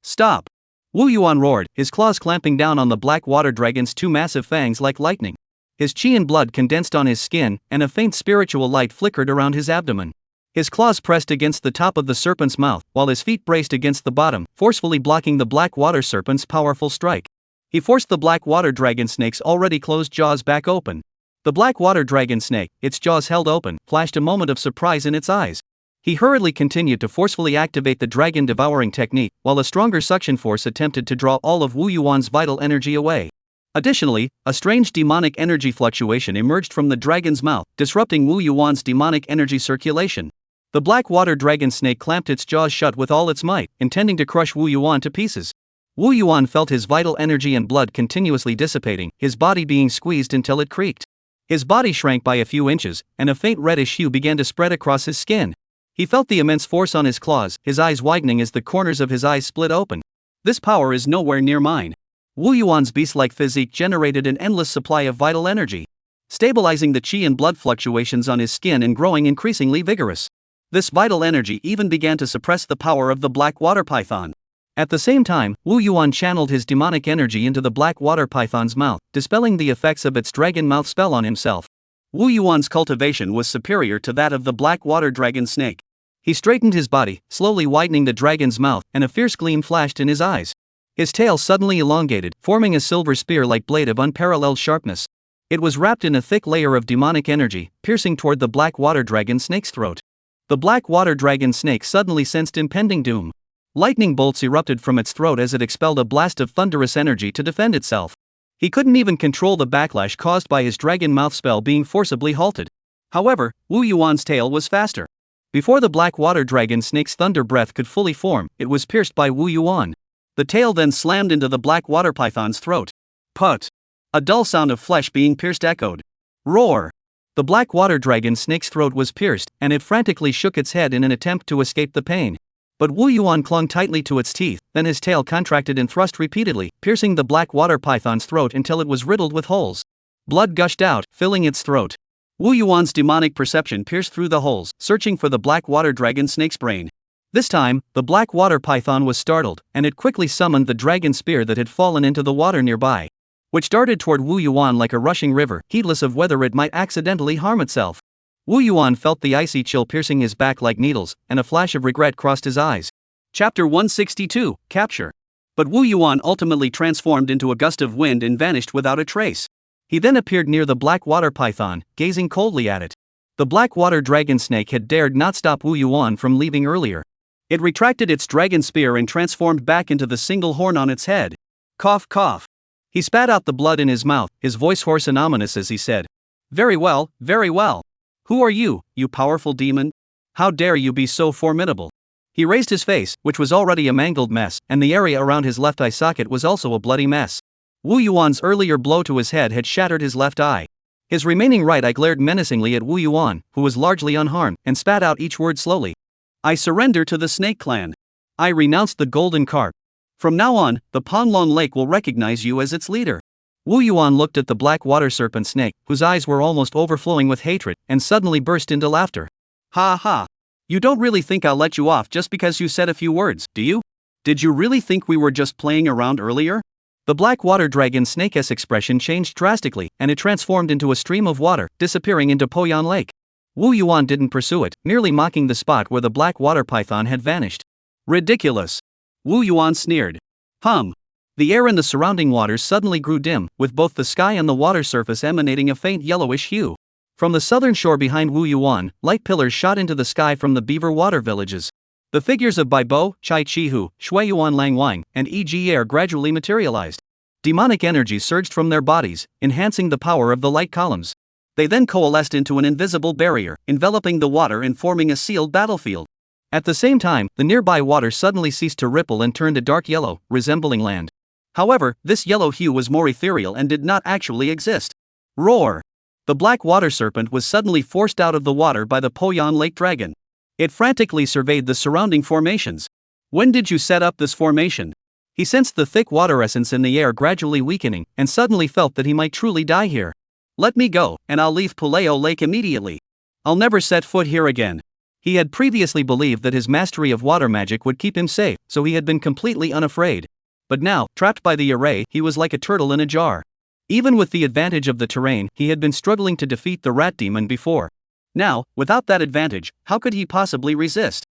"Stop!" Wu Yuan roared, his claws clamping down on the black water dragon's two massive fangs like lightning. His chi and blood condensed on his skin, and a faint spiritual light flickered around his abdomen. His claws pressed against the top of the serpent's mouth, while his feet braced against the bottom, forcefully blocking the black water serpent's powerful strike. He forced the black water dragon snake's already closed jaws back open. The black water dragon snake, its jaws held open, flashed a moment of surprise in its eyes. He hurriedly continued to forcefully activate the dragon devouring technique, while a stronger suction force attempted to draw all of Wu Yuan's vital energy away. Additionally, a strange demonic energy fluctuation emerged from the dragon's mouth, disrupting Wu Yuan's demonic energy circulation. The black water dragon snake clamped its jaws shut with all its might, intending to crush Wu Yuan to pieces. Wu Yuan felt his vital energy and blood continuously dissipating, his body being squeezed until it creaked. His body shrank by a few inches, and a faint reddish hue began to spread across his skin. He felt the immense force on his claws, his eyes widening as the corners of his eyes split open. "This power is nowhere near mine." Wu Yuan's beast-like physique generated an endless supply of vital energy, stabilizing the chi and blood fluctuations on his skin and growing increasingly vigorous. This vital energy even began to suppress the power of the black water python. At the same time, Wu Yuan channeled his demonic energy into the black water python's mouth, dispelling the effects of its dragon mouth spell on himself. Wu Yuan's cultivation was superior to that of the black water dragon snake. He straightened his body, slowly widening the dragon's mouth, and a fierce gleam flashed in his eyes. His tail suddenly elongated, forming a silver spear-like blade of unparalleled sharpness. It was wrapped in a thick layer of demonic energy, piercing toward the black water dragon snake's throat. The black water dragon snake suddenly sensed impending doom. Lightning bolts erupted from its throat as it expelled a blast of thunderous energy to defend itself. He couldn't even control the backlash caused by his dragon mouth spell being forcibly halted. However, Wu Yuan's tail was faster. Before the black water dragon snake's thunder breath could fully form, it was pierced by Wu Yuan. The tail then slammed into the black water python's throat. Put! A dull sound of flesh being pierced echoed. Roar! The black water dragon snake's throat was pierced, and it frantically shook its head in an attempt to escape the pain. But Wu Yuan clung tightly to its teeth, then his tail contracted and thrust repeatedly, piercing the black water python's throat until it was riddled with holes. Blood gushed out, filling its throat. Wu Yuan's demonic perception pierced through the holes, searching for the black water dragon snake's brain. This time, the black water python was startled, and it quickly summoned the dragon spear that had fallen into the water nearby, which darted toward Wu Yuan like a rushing river, heedless of whether it might accidentally harm itself. Wu Yuan felt the icy chill piercing his back like needles, and a flash of regret crossed his eyes. Chapter 162, Capture. But Wu Yuan ultimately transformed into a gust of wind and vanished without a trace. He then appeared near the black water python, gazing coldly at it. The black water dragon snake had dared not stop Wu Yuan from leaving earlier. It retracted its dragon spear and transformed back into the single horn on its head. Cough, cough. He spat out the blood in his mouth, his voice hoarse and ominous as he said, "Very well, very well. Who are you, you powerful demon? How dare you be so formidable? He raised his face, which was already a mangled mess, and the area around his left eye socket was also a bloody mess. Wu Yuan's earlier blow to his head had shattered his left eye. His remaining right eye glared menacingly at Wu Yuan, who was largely unharmed, and spat out each word slowly. I surrender to the Snake Clan. I renounce the Golden Carp. From now on, the Panlong Lake will recognize you as its leader. Wu Yuan looked at the black water serpent snake, whose eyes were almost overflowing with hatred, and suddenly burst into laughter. Ha ha! You don't really think I'll let you off just because you said a few words, do you? Did you really think we were just playing around earlier? The black water dragon snake's expression changed drastically, and it transformed into a stream of water, disappearing into Poyan Lake. Wu Yuan didn't pursue it, merely mocking the spot where the black water python had vanished. Ridiculous! Wu Yuan sneered. The air in the surrounding waters suddenly grew dim, with both the sky and the water surface emanating a faint yellowish hue. From the southern shore behind Wu Yuan, light pillars shot into the sky from the beaver water villages. The figures of Bai Bo, Chai Chihu, Shui Yuan Lang Wang, and Air gradually materialized. Demonic energy surged from their bodies, enhancing the power of the light columns. They then coalesced into an invisible barrier, enveloping the water and forming a sealed battlefield. At the same time, the nearby water suddenly ceased to ripple and turned a dark yellow, resembling land. However, this yellow hue was more ethereal and did not actually exist. Roar! The black water serpent was suddenly forced out of the water by the Poyan Lake dragon. It frantically surveyed the surrounding formations. When did you set up this formation? He sensed the thick water essence in the air gradually weakening, and suddenly felt that he might truly die here. Let me go, and I'll leave Puleo Lake immediately. I'll never set foot here again. He had previously believed that his mastery of water magic would keep him safe, so he had been completely unafraid. But now, trapped by the array, he was like a turtle in a jar. Even with the advantage of the terrain, he had been struggling to defeat the rat demon before. Now, without that advantage, how could he possibly resist?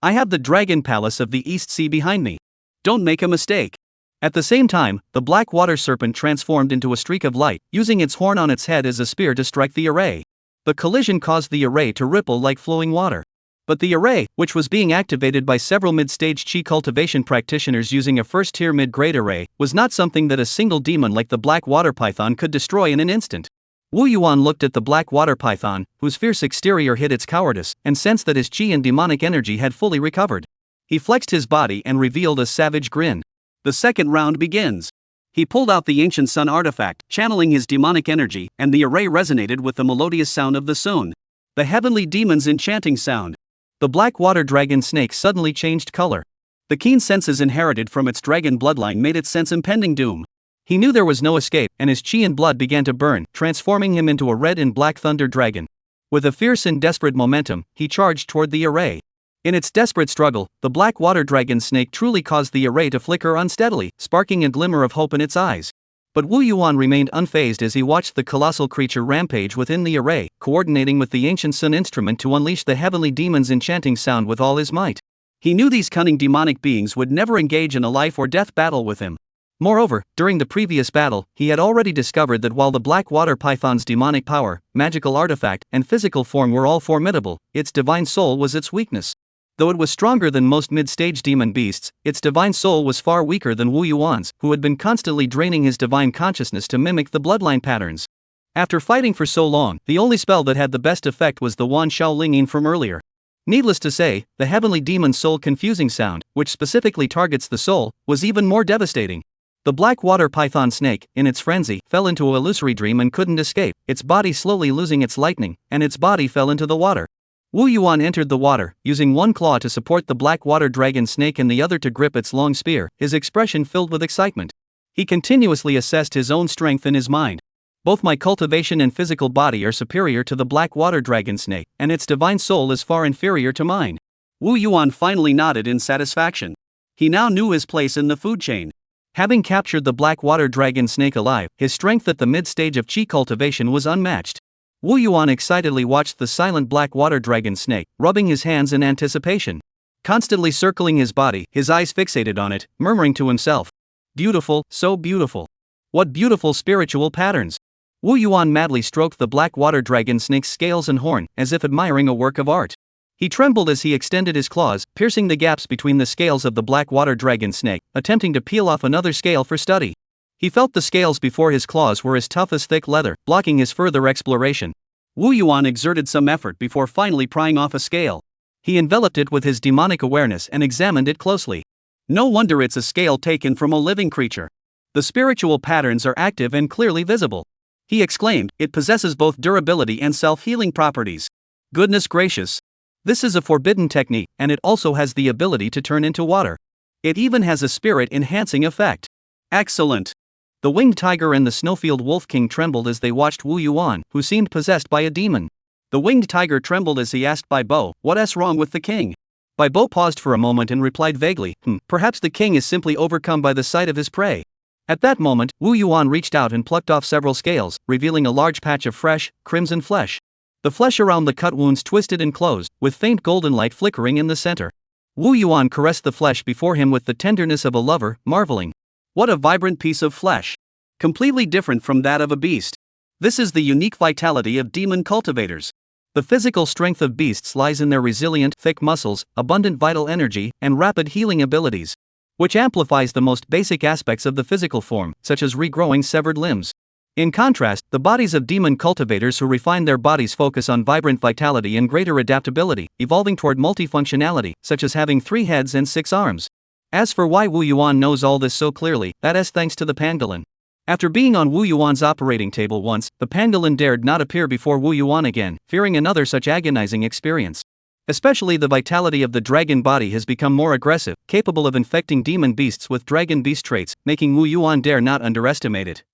I have the Dragon Palace of the East Sea behind me. Don't make a mistake. At the same time, the black water serpent transformed into a streak of light, using its horn on its head as a spear to strike the array. The collision caused the array to ripple like flowing water. But the array, which was being activated by several mid-stage Qi cultivation practitioners using a first-tier mid-grade array, was not something that a single demon like the black water python could destroy in an instant. Wu Yuan looked at the black water python, whose fierce exterior hid its cowardice, and sensed that his Qi and demonic energy had fully recovered. He flexed his body and revealed a savage grin. The second round begins. He pulled out the ancient sun artifact, channeling his demonic energy, and the array resonated with the melodious sound of the sun. The heavenly demon's enchanting sound. The black water dragon snake suddenly changed color. The keen senses inherited from its dragon bloodline made it sense impending doom. He knew there was no escape, and his chi and blood began to burn, transforming him into a red and black thunder dragon. With a fierce and desperate momentum, he charged toward the array. In its desperate struggle, the black water dragon snake truly caused the array to flicker unsteadily, sparking a glimmer of hope in its eyes. But Wu Yuan remained unfazed as he watched the colossal creature rampage within the array, coordinating with the ancient sun instrument to unleash the heavenly demon's enchanting sound with all his might. He knew these cunning demonic beings would never engage in a life or death battle with him. Moreover, during the previous battle, he had already discovered that while the black water python's demonic power, magical artifact, and physical form were all formidable, its divine soul was its weakness. Though it was stronger than most mid-stage demon beasts, its divine soul was far weaker than Wu Yuan's, who had been constantly draining his divine consciousness to mimic the bloodline patterns. After fighting for so long, the only spell that had the best effect was the one Xiaoling from earlier. Needless to say, the heavenly demon's soul confusing sound, which specifically targets the soul, was even more devastating. The black water python snake, in its frenzy, fell into an illusory dream and couldn't escape, its body slowly losing its lightning, and its body fell into the water. Wu Yuan entered the water, using one claw to support the black water dragon snake and the other to grip its long spear, his expression filled with excitement. He continuously assessed his own strength in his mind. Both my cultivation and physical body are superior to the black water dragon snake, and its divine soul is far inferior to mine. Wu Yuan finally nodded in satisfaction. He now knew his place in the food chain. Having captured the black water dragon snake alive, his strength at the mid-stage of Qi cultivation was unmatched. Wu Yuan excitedly watched the silent black water dragon snake, rubbing his hands in anticipation. Constantly circling his body, his eyes fixated on it, murmuring to himself. Beautiful, so beautiful. What beautiful spiritual patterns. Wu Yuan madly stroked the black water dragon snake's scales and horn, as if admiring a work of art. He trembled as he extended his claws, piercing the gaps between the scales of the black water dragon snake, attempting to peel off another scale for study. He felt the scales before his claws were as tough as thick leather, blocking his further exploration. Wu Yuan exerted some effort before finally prying off a scale. He enveloped it with his demonic awareness and examined it closely. No wonder it's a scale taken from a living creature. The spiritual patterns are active and clearly visible. He exclaimed, it possesses both durability and self-healing properties. Goodness gracious! This is a forbidden technique, and it also has the ability to turn into water. It even has a spirit-enhancing effect. Excellent! The winged tiger and the snowfield wolf king trembled as they watched Wu Yuan, who seemed possessed by a demon. The winged tiger trembled as he asked Bai Bo, "What's wrong with the king?" Bai Bo paused for a moment and replied vaguely, "Perhaps the king is simply overcome by the sight of his prey." At that moment, Wu Yuan reached out and plucked off several scales, revealing a large patch of fresh, crimson flesh. The flesh around the cut wounds twisted and closed, with faint golden light flickering in the center. Wu Yuan caressed the flesh before him with the tenderness of a lover, marveling. What a vibrant piece of flesh! Completely different from that of a beast. This is the unique vitality of demon cultivators. The physical strength of beasts lies in their resilient, thick muscles, abundant vital energy, and rapid healing abilities, which amplifies the most basic aspects of the physical form, such as regrowing severed limbs. In contrast, the bodies of demon cultivators who refine their bodies focus on vibrant vitality and greater adaptability, evolving toward multifunctionality, such as having 3 heads and 6 arms. As for why Wu Yuan knows all this so clearly, that is thanks to the pangolin. After being on Wu Yuan's operating table once, the pangolin dared not appear before Wu Yuan again, fearing another such agonizing experience. Especially the vitality of the dragon body has become more aggressive, capable of infecting demon beasts with dragon beast traits, making Wu Yuan dare not underestimate it.